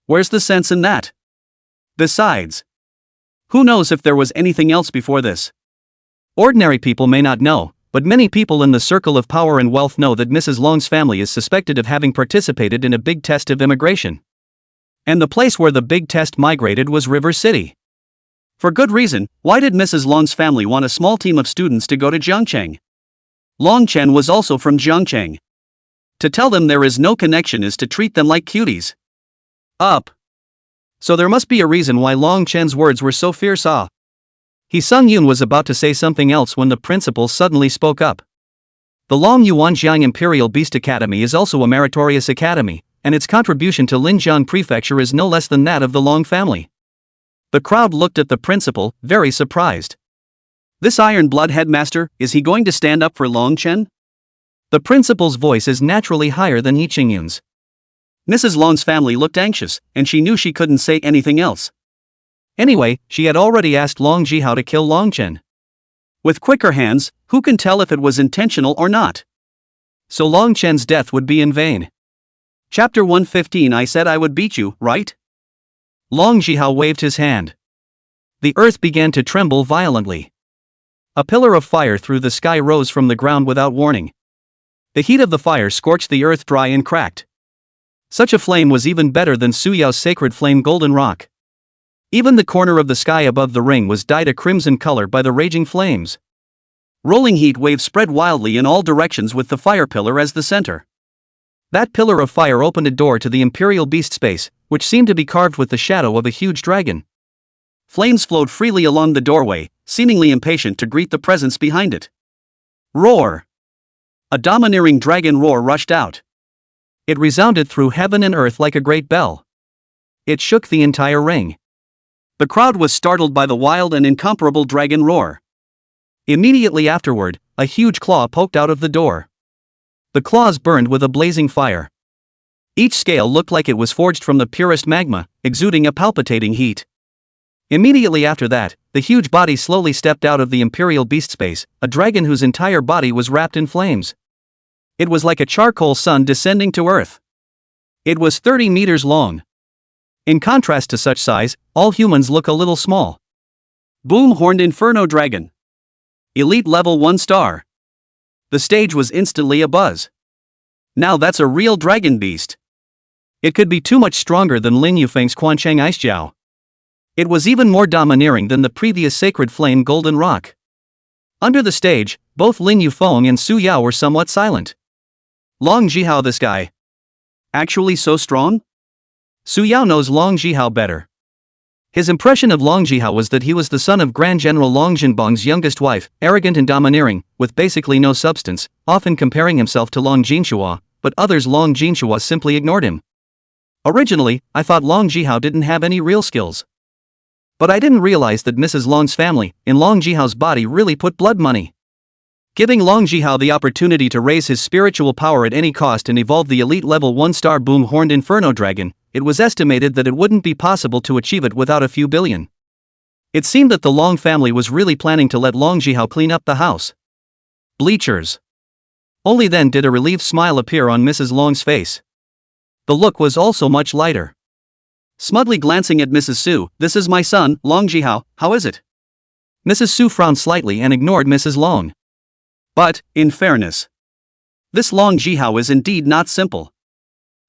S1: Where's the sense in that? Besides, who knows if there was anything else before this? Ordinary people may not know, but many people in the circle of power and wealth know that Mrs. Long's family is suspected of having participated in a big test of immigration. And the place where the big test migrated was River City. For good reason. Why did Mrs. Long's family want a small team of students to go to Jiangcheng? Long Chen was also from Jiangcheng. To tell them there is no connection is to treat them like cuties. Up. So there must be a reason why Long Chen's words were so fierce. Sung Yun was about to say something else when the principal suddenly spoke up. The Long Yuanjiang Imperial Beast Academy is also a meritorious academy, and its contribution to Linjiang Prefecture is no less than that of the Long family. The crowd looked at the principal, very surprised. This Iron Blood headmaster, is he going to stand up for Long Chen? The principal's voice is naturally higher than Yiching Yun's. Mrs. Long's family looked anxious, and she knew she couldn't say anything else. Anyway, she had already asked Long Jihao to kill Long Chen. With quicker hands, who can tell if it was intentional or not? So Long Chen's death would be in vain. Chapter 115. I said I would beat you, right? Long Jihao waved his hand. The earth began to tremble violently. A pillar of fire through the sky rose from the ground without warning. The heat of the fire scorched the earth dry and cracked. Such a flame was even better than Su Yao's sacred flame golden rock. Even the corner of the sky above the ring was dyed a crimson color by the raging flames. Rolling heat waves spread wildly in all directions with the fire pillar as the center. That pillar of fire opened a door to the Imperial Beast space, which seemed to be carved with the shadow of a huge dragon. Flames flowed freely along the doorway, seemingly impatient to greet the presence behind it. Roar! A domineering dragon roar rushed out. It resounded through heaven and earth like a great bell. It shook the entire ring. The crowd was startled by the wild and incomparable dragon roar. Immediately afterward, a huge claw poked out of the door. The claws burned with a blazing fire. Each scale looked like it was forged from the purest magma, exuding a palpitating heat. Immediately after that, the huge body slowly stepped out of the Imperial Beast space, a dragon whose entire body was wrapped in flames. It was like a charcoal sun descending to earth. It was 30 meters long. In contrast to such size, all humans look a little small. Boom Horned Inferno Dragon. Elite Level 1 Star. The stage was instantly abuzz. Now that's a real dragon beast. It could be too much stronger than Lin Yufeng's Quancheng Ice Jiao. It was even more domineering than the previous sacred flame golden rock. Under the stage, both Lin Yufeng and Su Yao were somewhat silent. Long Jihao, this guy. Actually so strong? Su Yao knows Long Jihao better. His impression of Long Jihao was that he was the son of Grand General Long Jinbong's youngest wife, arrogant and domineering, with basically no substance, often comparing himself to Long Jinshua, but others Long Jinshua simply ignored him. Originally, I thought Long Jihao didn't have any real skills. But I didn't realize that Mrs. Long's family, in Long Jihao's body, really put blood money. Giving Long Jihao the opportunity to raise his spiritual power at any cost and evolve the elite level 1-star Boom Horned Inferno Dragon, it was estimated that it wouldn't be possible to achieve it without a few billion. It seemed that the Long family was really planning to let Long Jihao clean up the house. Bleachers. Only then did a relieved smile appear on Mrs. Long's face. The look was also much lighter. Smugly glancing at Mrs. Su, "This is my son, Long Jihao, how is it?" Mrs. Su frowned slightly and ignored Mrs. Long. But, in fairness, this Long Jihao is indeed not simple.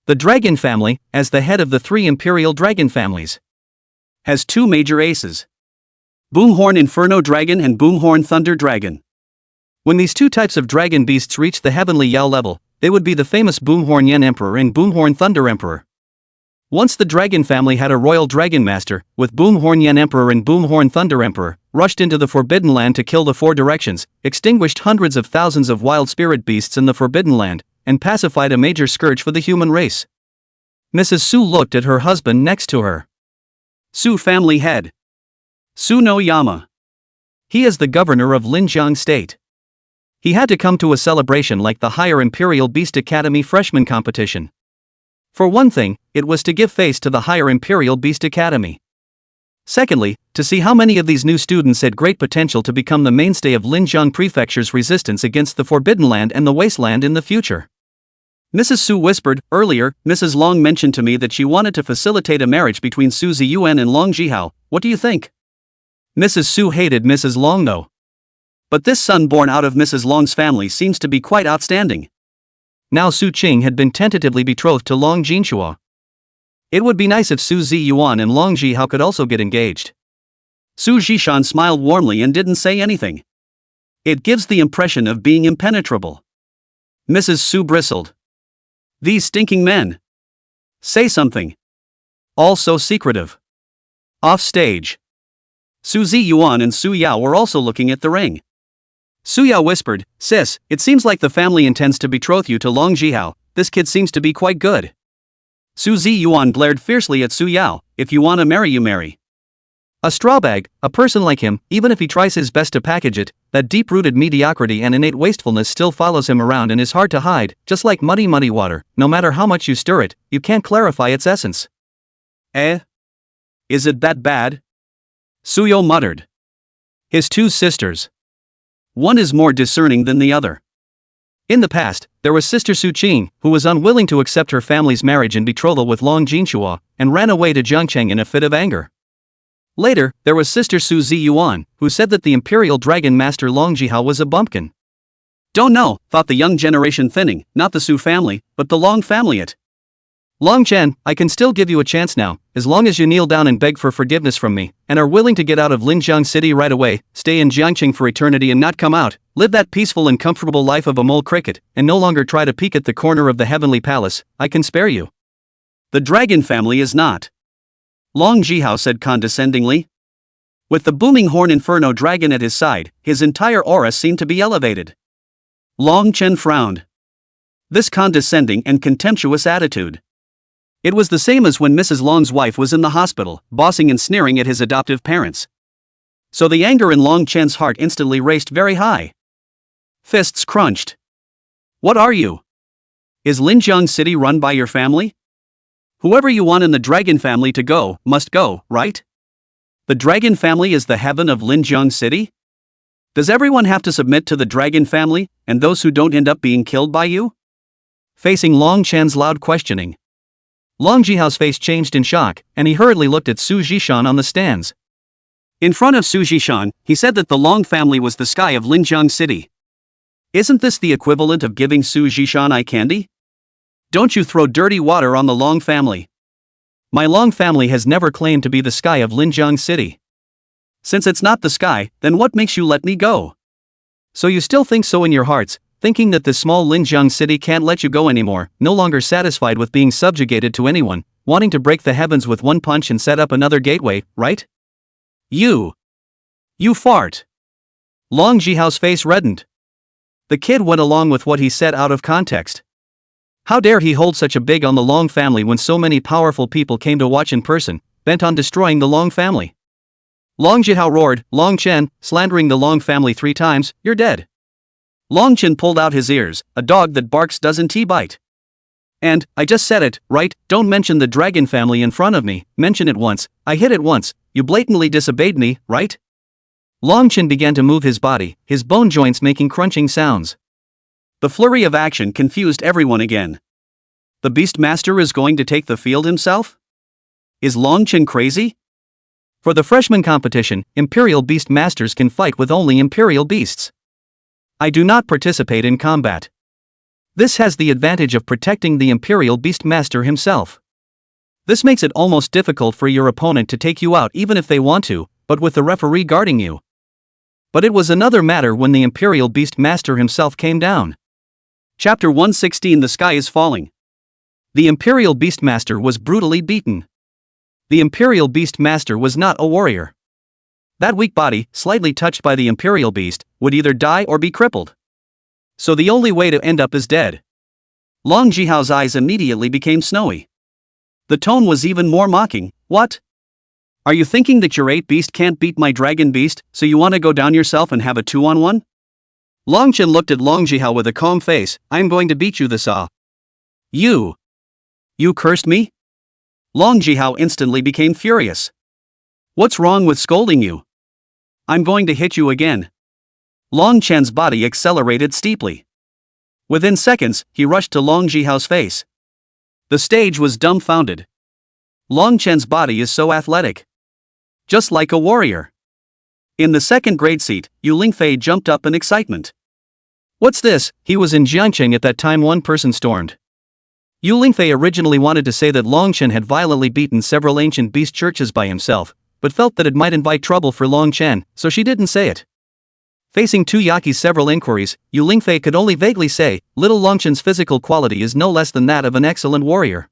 S1: The dragon family, as the head of the 3 imperial dragon families, has 2 major aces: Boomhorn Inferno Dragon and Boomhorn Thunder Dragon. When these 2 types of dragon beasts reached the heavenly Yao level, they would be the famous Boomhorn Yen Emperor and Boomhorn Thunder Emperor. Once the dragon family had a royal dragon master, with Boomhorn Yen Emperor and Boomhorn Thunder Emperor, rushed into the Forbidden Land to kill the 4 directions, extinguished hundreds of thousands of wild spirit beasts in the Forbidden Land, and pacified a major scourge for the human race. Mrs. Su looked at her husband next to her. Su family head. Su no Yama. He is the governor of Linjiang State. He had to come to a celebration like the Higher Imperial Beast Academy freshman competition. For one thing, it was to give face to the Higher Imperial Beast Academy. Secondly, to see how many of these new students had great potential to become the mainstay of Linjiang Prefecture's resistance against the Forbidden Land and the Wasteland in the future. Mrs. Su whispered, "Earlier, Mrs. Long mentioned to me that she wanted to facilitate a marriage between Su Ziyuan and Long Jihao. What do you think?" Mrs. Su hated Mrs. Long though. But this son born out of Mrs. Long's family seems to be quite outstanding. Now Su Qing had been tentatively betrothed to Long Jinshua. It would be nice if Su Ziyuan and Long Jihao could also get engaged. Su Zhishan smiled warmly and didn't say anything. It gives the impression of being impenetrable. Mrs. Su bristled. These stinking men. Say something. All so secretive. Off stage. Su Ziyuan and Su Yao were also looking at the ring. Su Yao whispered, "Sis, it seems like the family intends to betroth you to Long Jihao. This kid seems to be quite good." Su Ziyuan glared fiercely at Su Yao, "If you wanna marry, you marry. A strawbag, a person like him, even if he tries his best to package it, that deep-rooted mediocrity and innate wastefulness still follows him around and is hard to hide, just like muddy water. No matter how much you stir it, you can't clarify its essence." Eh? Is it that bad? Suyo muttered. His two sisters. One is more discerning than the other. In the past, there was Sister Su Qing, who was unwilling to accept her family's marriage and betrothal with Long Jinshua, and ran away to Jiangcheng in a fit of anger. Later, there was Sister Su Ziyuan, who said that the Imperial Dragon Master Long Jihao was a bumpkin. Don't know, thought the young generation thinning, not the Su family, but the Long family it. Long Chen, I can still give you a chance now, as long as you kneel down and beg for forgiveness from me, and are willing to get out of Linjiang City right away, stay in Jiangcheng for eternity and not come out, live that peaceful and comfortable life of a mole cricket, and no longer try to peek at the corner of the heavenly palace, I can spare you. The dragon family is not. Long Jihao said condescendingly. With the booming horn inferno dragon at his side, his entire aura seemed to be elevated. Long Chen frowned. This condescending and contemptuous attitude. It was the same as when Mrs. Long's wife was in the hospital, bossing and sneering at his adoptive parents. So the anger in Long Chen's heart instantly raced very high. Fists crunched. What are you? Is Linjiang City run by your family? Whoever you want in the dragon family to go, must go, right? The dragon family is the heaven of Linjiang City? Does everyone have to submit to the dragon family, and those who don't end up being killed by you? Facing Long Chen's loud questioning, Long Jihao's face changed in shock, and he hurriedly looked at Su Jishan on the stands. In front of Su Jishan, he said that the Long family was the sky of Linjiang City. Isn't this the equivalent of giving Su Jishan eye candy? Don't you throw dirty water on the Long family. My Long family has never claimed to be the sky of Linjiang City. Since it's not the sky, then what makes you let me go? So you still think so in your hearts, thinking that this small Linjiang City can't let you go anymore, no longer satisfied with being subjugated to anyone, wanting to break the heavens with one punch and set up another gateway, right? You fart. Long Jihao's face reddened. The kid went along with what he said out of context. How dare he hold such a big on the Long family when so many powerful people came to watch in person, bent on destroying the Long family? Long Jihao roared, Long Chen, slandering the Long family 3 times, you're dead. Long Chen pulled out his ears, a dog that barks doesn't he bite. And, I just said it, right, don't mention the dragon family in front of me, mention it once, I hit it once, you blatantly disobeyed me, right? Long Chen began to move his body, his bone joints making crunching sounds. The flurry of action confused everyone again. The Beastmaster is going to take the field himself? Is Long Chen crazy? For the freshman competition, Imperial Beastmasters can fight with only Imperial Beasts. I do not participate in combat. This has the advantage of protecting the Imperial Beastmaster himself. This makes it almost difficult for your opponent to take you out even if they want to, but with the referee guarding you. But it was another matter when the Imperial Beastmaster himself came down. Chapter 116 The Sky is Falling. The Imperial Beastmaster was brutally beaten. The Imperial Beastmaster was not a warrior. That weak body, slightly touched by the Imperial Beast, would either die or be crippled. So the only way to end up is dead. Long Jihao's eyes immediately became snowy. The tone was even more mocking. What? Are you thinking that your 8 beast can't beat my dragon beast, so you want to go down yourself and have a 2-on-1? Long Chen looked at Long Jihao with a calm face. I'm going to beat you this off. You cursed me? Long Jihao instantly became furious. What's wrong with scolding you? I'm going to hit you again. Long Chen's body accelerated steeply. Within seconds, he rushed to Long Jihao's face. The stage was dumbfounded. Long Chen's body is so athletic. Just like a warrior. In the second grade seat, Yu Lingfei jumped up in excitement. What's this? He was in Jiangcheng at that time one person stormed. Yu Lingfei originally wanted to say that Long Chen had violently beaten several ancient beast churches by himself, but felt that it might invite trouble for Long Chen, so she didn't say it. Facing Tuyaki's several inquiries, Yu Lingfei could only vaguely say, little Longchen's physical quality is no less than that of an excellent warrior.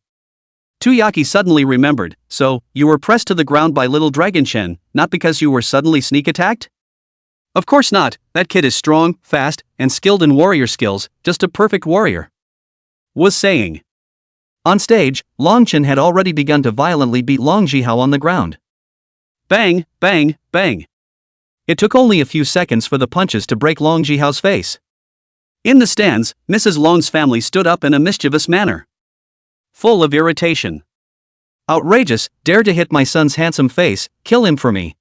S1: Tuyaki suddenly remembered, so, you were pressed to the ground by little Dragon Shen, not because you were suddenly sneak attacked? Of course not, that kid is strong, fast, and skilled in warrior skills, just a perfect warrior. Was saying. On stage, Longchen had already begun to violently beat Long Jihao on the ground. Bang, bang, bang. It took only a few seconds for the punches to break Long Jihao's face. In the stands, Mrs. Long's family stood up in a mischievous manner. Full of irritation. Outrageous, dare to hit my son's handsome face, kill him for me.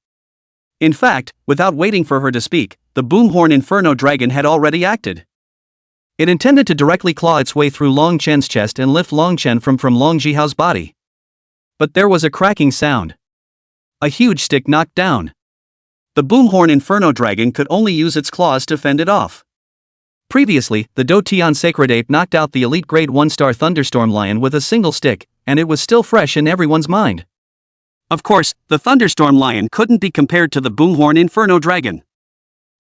S1: In fact, without waiting for her to speak, the Boomhorn Inferno Dragon had already acted. It intended to directly claw its way through Long Chen's chest and lift Long Chen from Long Jihao's body. But there was a cracking sound. A huge stick knocked down. The Boomhorn Inferno Dragon could only use its claws to fend it off. Previously, the Do-Tian Sacred Ape knocked out the elite Grade 1-star Thunderstorm Lion with a single stick, and it was still fresh in everyone's mind. Of course, the Thunderstorm Lion couldn't be compared to the Boomhorn Inferno Dragon.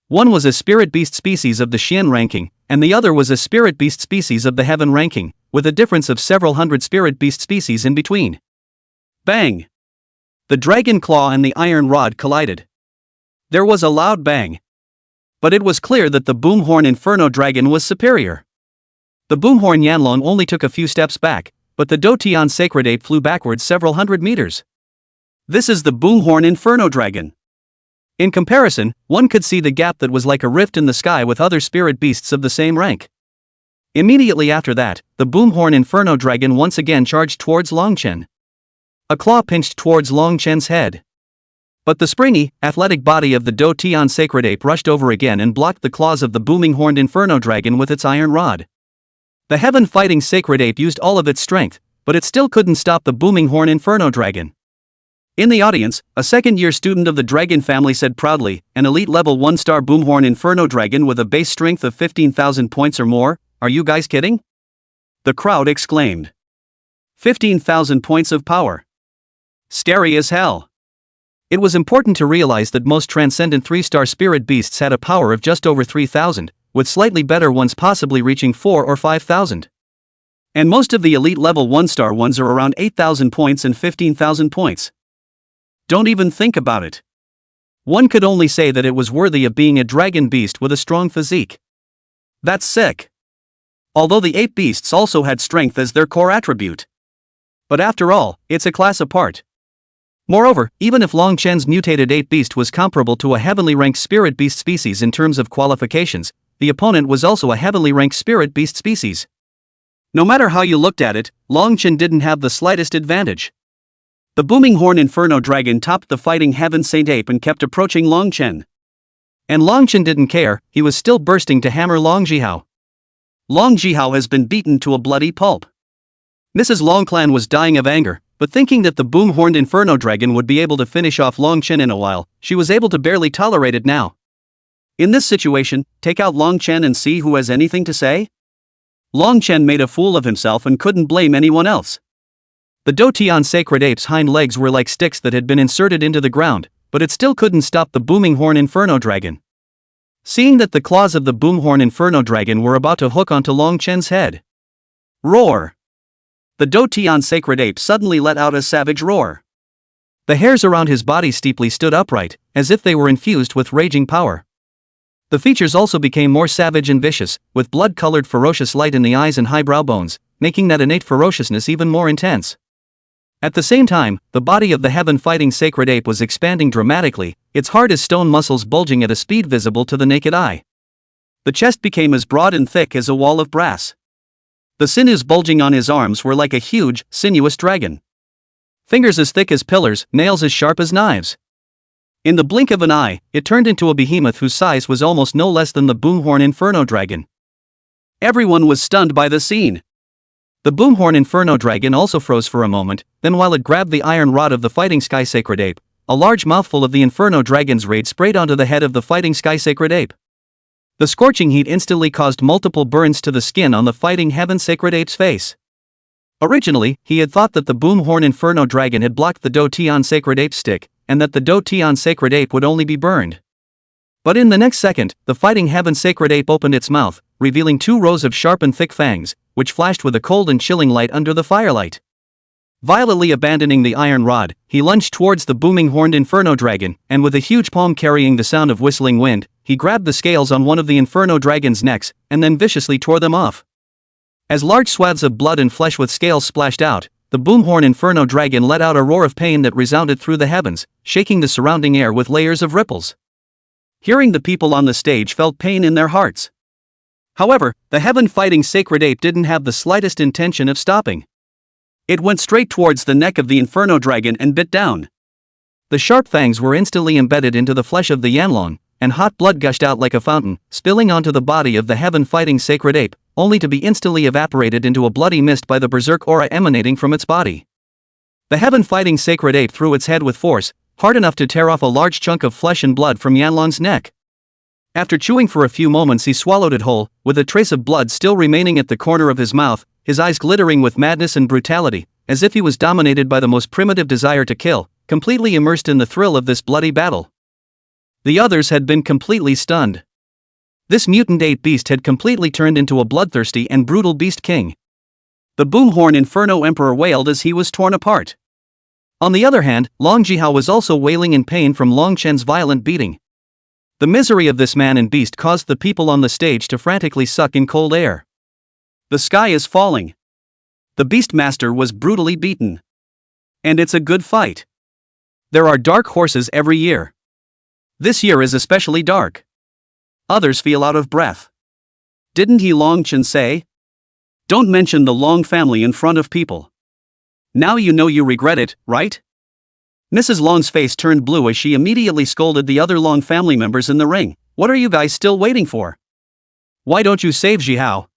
S1: One was a Spirit Beast species of the Xian ranking, and the other was a Spirit Beast species of the Heaven ranking, with a difference of several hundred Spirit Beast species in between. Bang! The Dragon Claw and the Iron Rod collided. There was a loud bang. But it was clear that the Boomhorn Inferno Dragon was superior. The Boomhorn Yanlong only took a few steps back, but the Do-Tian Sacred Ape flew backwards several hundred meters. This is the Boomhorn Inferno Dragon. In comparison, one could see the gap that was like a rift in the sky with other spirit beasts of the same rank. Immediately after that, the Boomhorn Inferno Dragon once again charged towards Longchen. A claw pinched towards Longchen's head. But the springy, athletic body of the Do-Tian Sacred Ape rushed over again and blocked the claws of the booming horned Inferno Dragon with its iron rod. The Heaven Fighting Sacred Ape used all of its strength, but it still couldn't stop the booming horn Inferno Dragon. In the audience, a second-year student of the Dragon family said proudly, an elite level 1-star Boomhorn Inferno Dragon with a base strength of 15,000 points or more, are you guys kidding? The crowd exclaimed. 15,000 points of power. Scary as hell. It was important to realize that most transcendent 3-star spirit beasts had a power of just over 3,000, with slightly better ones possibly reaching 4 or 5,000. And most of the elite level 1-star ones are around 8,000 points and 15,000 points. Don't even think about it. One could only say that it was worthy of being a dragon beast with a strong physique. That's sick. Although the ape beasts also had strength as their core attribute. But after all, it's a class apart. Moreover, even if Longchen's mutated ape beast was comparable to a heavenly ranked spirit beast species in terms of qualifications, the opponent was also a heavenly ranked spirit beast species. No matter how you looked at it, Longchen didn't have the slightest advantage. The booming horn Inferno Dragon topped the fighting Heaven Saint Ape and kept approaching Longchen. And Longchen didn't care, he was still bursting to hammer Long Jihao. Long Jihao has been beaten to a bloody pulp. Mrs. Longclan was dying of anger, but thinking that the boom-horned Inferno Dragon would be able to finish off Longchen in a while, she was able to barely tolerate it now. In this situation, take out Longchen and see who has anything to say? Longchen made a fool of himself and couldn't blame anyone else. The Do-Tian Sacred Ape's hind legs were like sticks that had been inserted into the ground, but it still couldn't stop the booming horn Inferno Dragon. Seeing that the claws of the boomhorn Inferno Dragon were about to hook onto Longchen's head. Roar! The Do-Tian Sacred Ape suddenly let out a savage roar. The hairs around his body steeply stood upright, as if they were infused with raging power. The features also became more savage and vicious, with blood-colored ferocious light in the eyes and highbrow bones, making that innate ferociousness even more intense. At the same time, the body of the heaven-fighting Sacred Ape was expanding dramatically, its hard as stone muscles bulging at a speed visible to the naked eye. The chest became as broad and thick as a wall of brass. The sinews bulging on his arms were like a huge, sinuous dragon. Fingers as thick as pillars, nails as sharp as knives. In the blink of an eye, it turned into a behemoth whose size was almost no less than the boomhorn Inferno Dragon. Everyone was stunned by the scene. The boomhorn Inferno Dragon also froze for a moment, then while it grabbed the iron rod of the fighting Sky Sacred Ape, a large mouthful of the Inferno Dragon's raid sprayed onto the head of the fighting Sky Sacred Ape. The scorching heat instantly caused multiple burns to the skin on the fighting Heaven Sacred Ape's face. Originally, he had thought that the boomhorn Inferno Dragon had blocked the Do-Tian Sacred Ape's stick, and that the Do-Tian Sacred Ape would only be burned. But in the next second, the fighting heaven sacred ape opened its mouth, revealing 2 rows of sharp and thick fangs, which flashed with a cold and chilling light under the firelight. Violently abandoning the iron rod, he lunged towards the booming horned inferno dragon, and with a huge palm carrying the sound of whistling wind, he grabbed the scales on one of the inferno dragon's necks, and then viciously tore them off. As large swaths of blood and flesh with scales splashed out, the boomhorn inferno dragon let out a roar of pain that resounded through the heavens, shaking the surrounding air with layers of ripples. Hearing the people on the stage felt pain in their hearts. However, the heaven-fighting sacred ape didn't have the slightest intention of stopping. It went straight towards the neck of the inferno dragon and bit down. The sharp fangs were instantly embedded into the flesh of the Yanlong, and hot blood gushed out like a fountain, spilling onto the body of the heaven-fighting sacred ape, only to be instantly evaporated into a bloody mist by the berserk aura emanating from its body. The heaven-fighting sacred ape threw its head with force, hard enough to tear off a large chunk of flesh and blood from Yanlong's neck. After chewing for a few moments, he swallowed it whole, with a trace of blood still remaining at the corner of his mouth, his eyes glittering with madness and brutality, as if he was dominated by the most primitive desire to kill, completely immersed in the thrill of this bloody battle. The others had been completely stunned. This mutant ape beast had completely turned into a bloodthirsty and brutal beast king. The boomhorn inferno emperor wailed as he was torn apart. On the other hand, Long Jihao was also wailing in pain from Long Chen's violent beating. The misery of this man and beast caused the people on the stage to frantically suck in cold air. The sky is falling. The Beastmaster was brutally beaten. And it's a good fight. There are dark horses every year. This year is especially dark. Others feel out of breath. Didn't he Long Chen say? Don't mention the Long family in front of people. Now you know you regret it, right? Mrs. Long's face turned blue as she immediately scolded the other Long family members in the ring. What are you guys still waiting for? Why don't you save Jihao?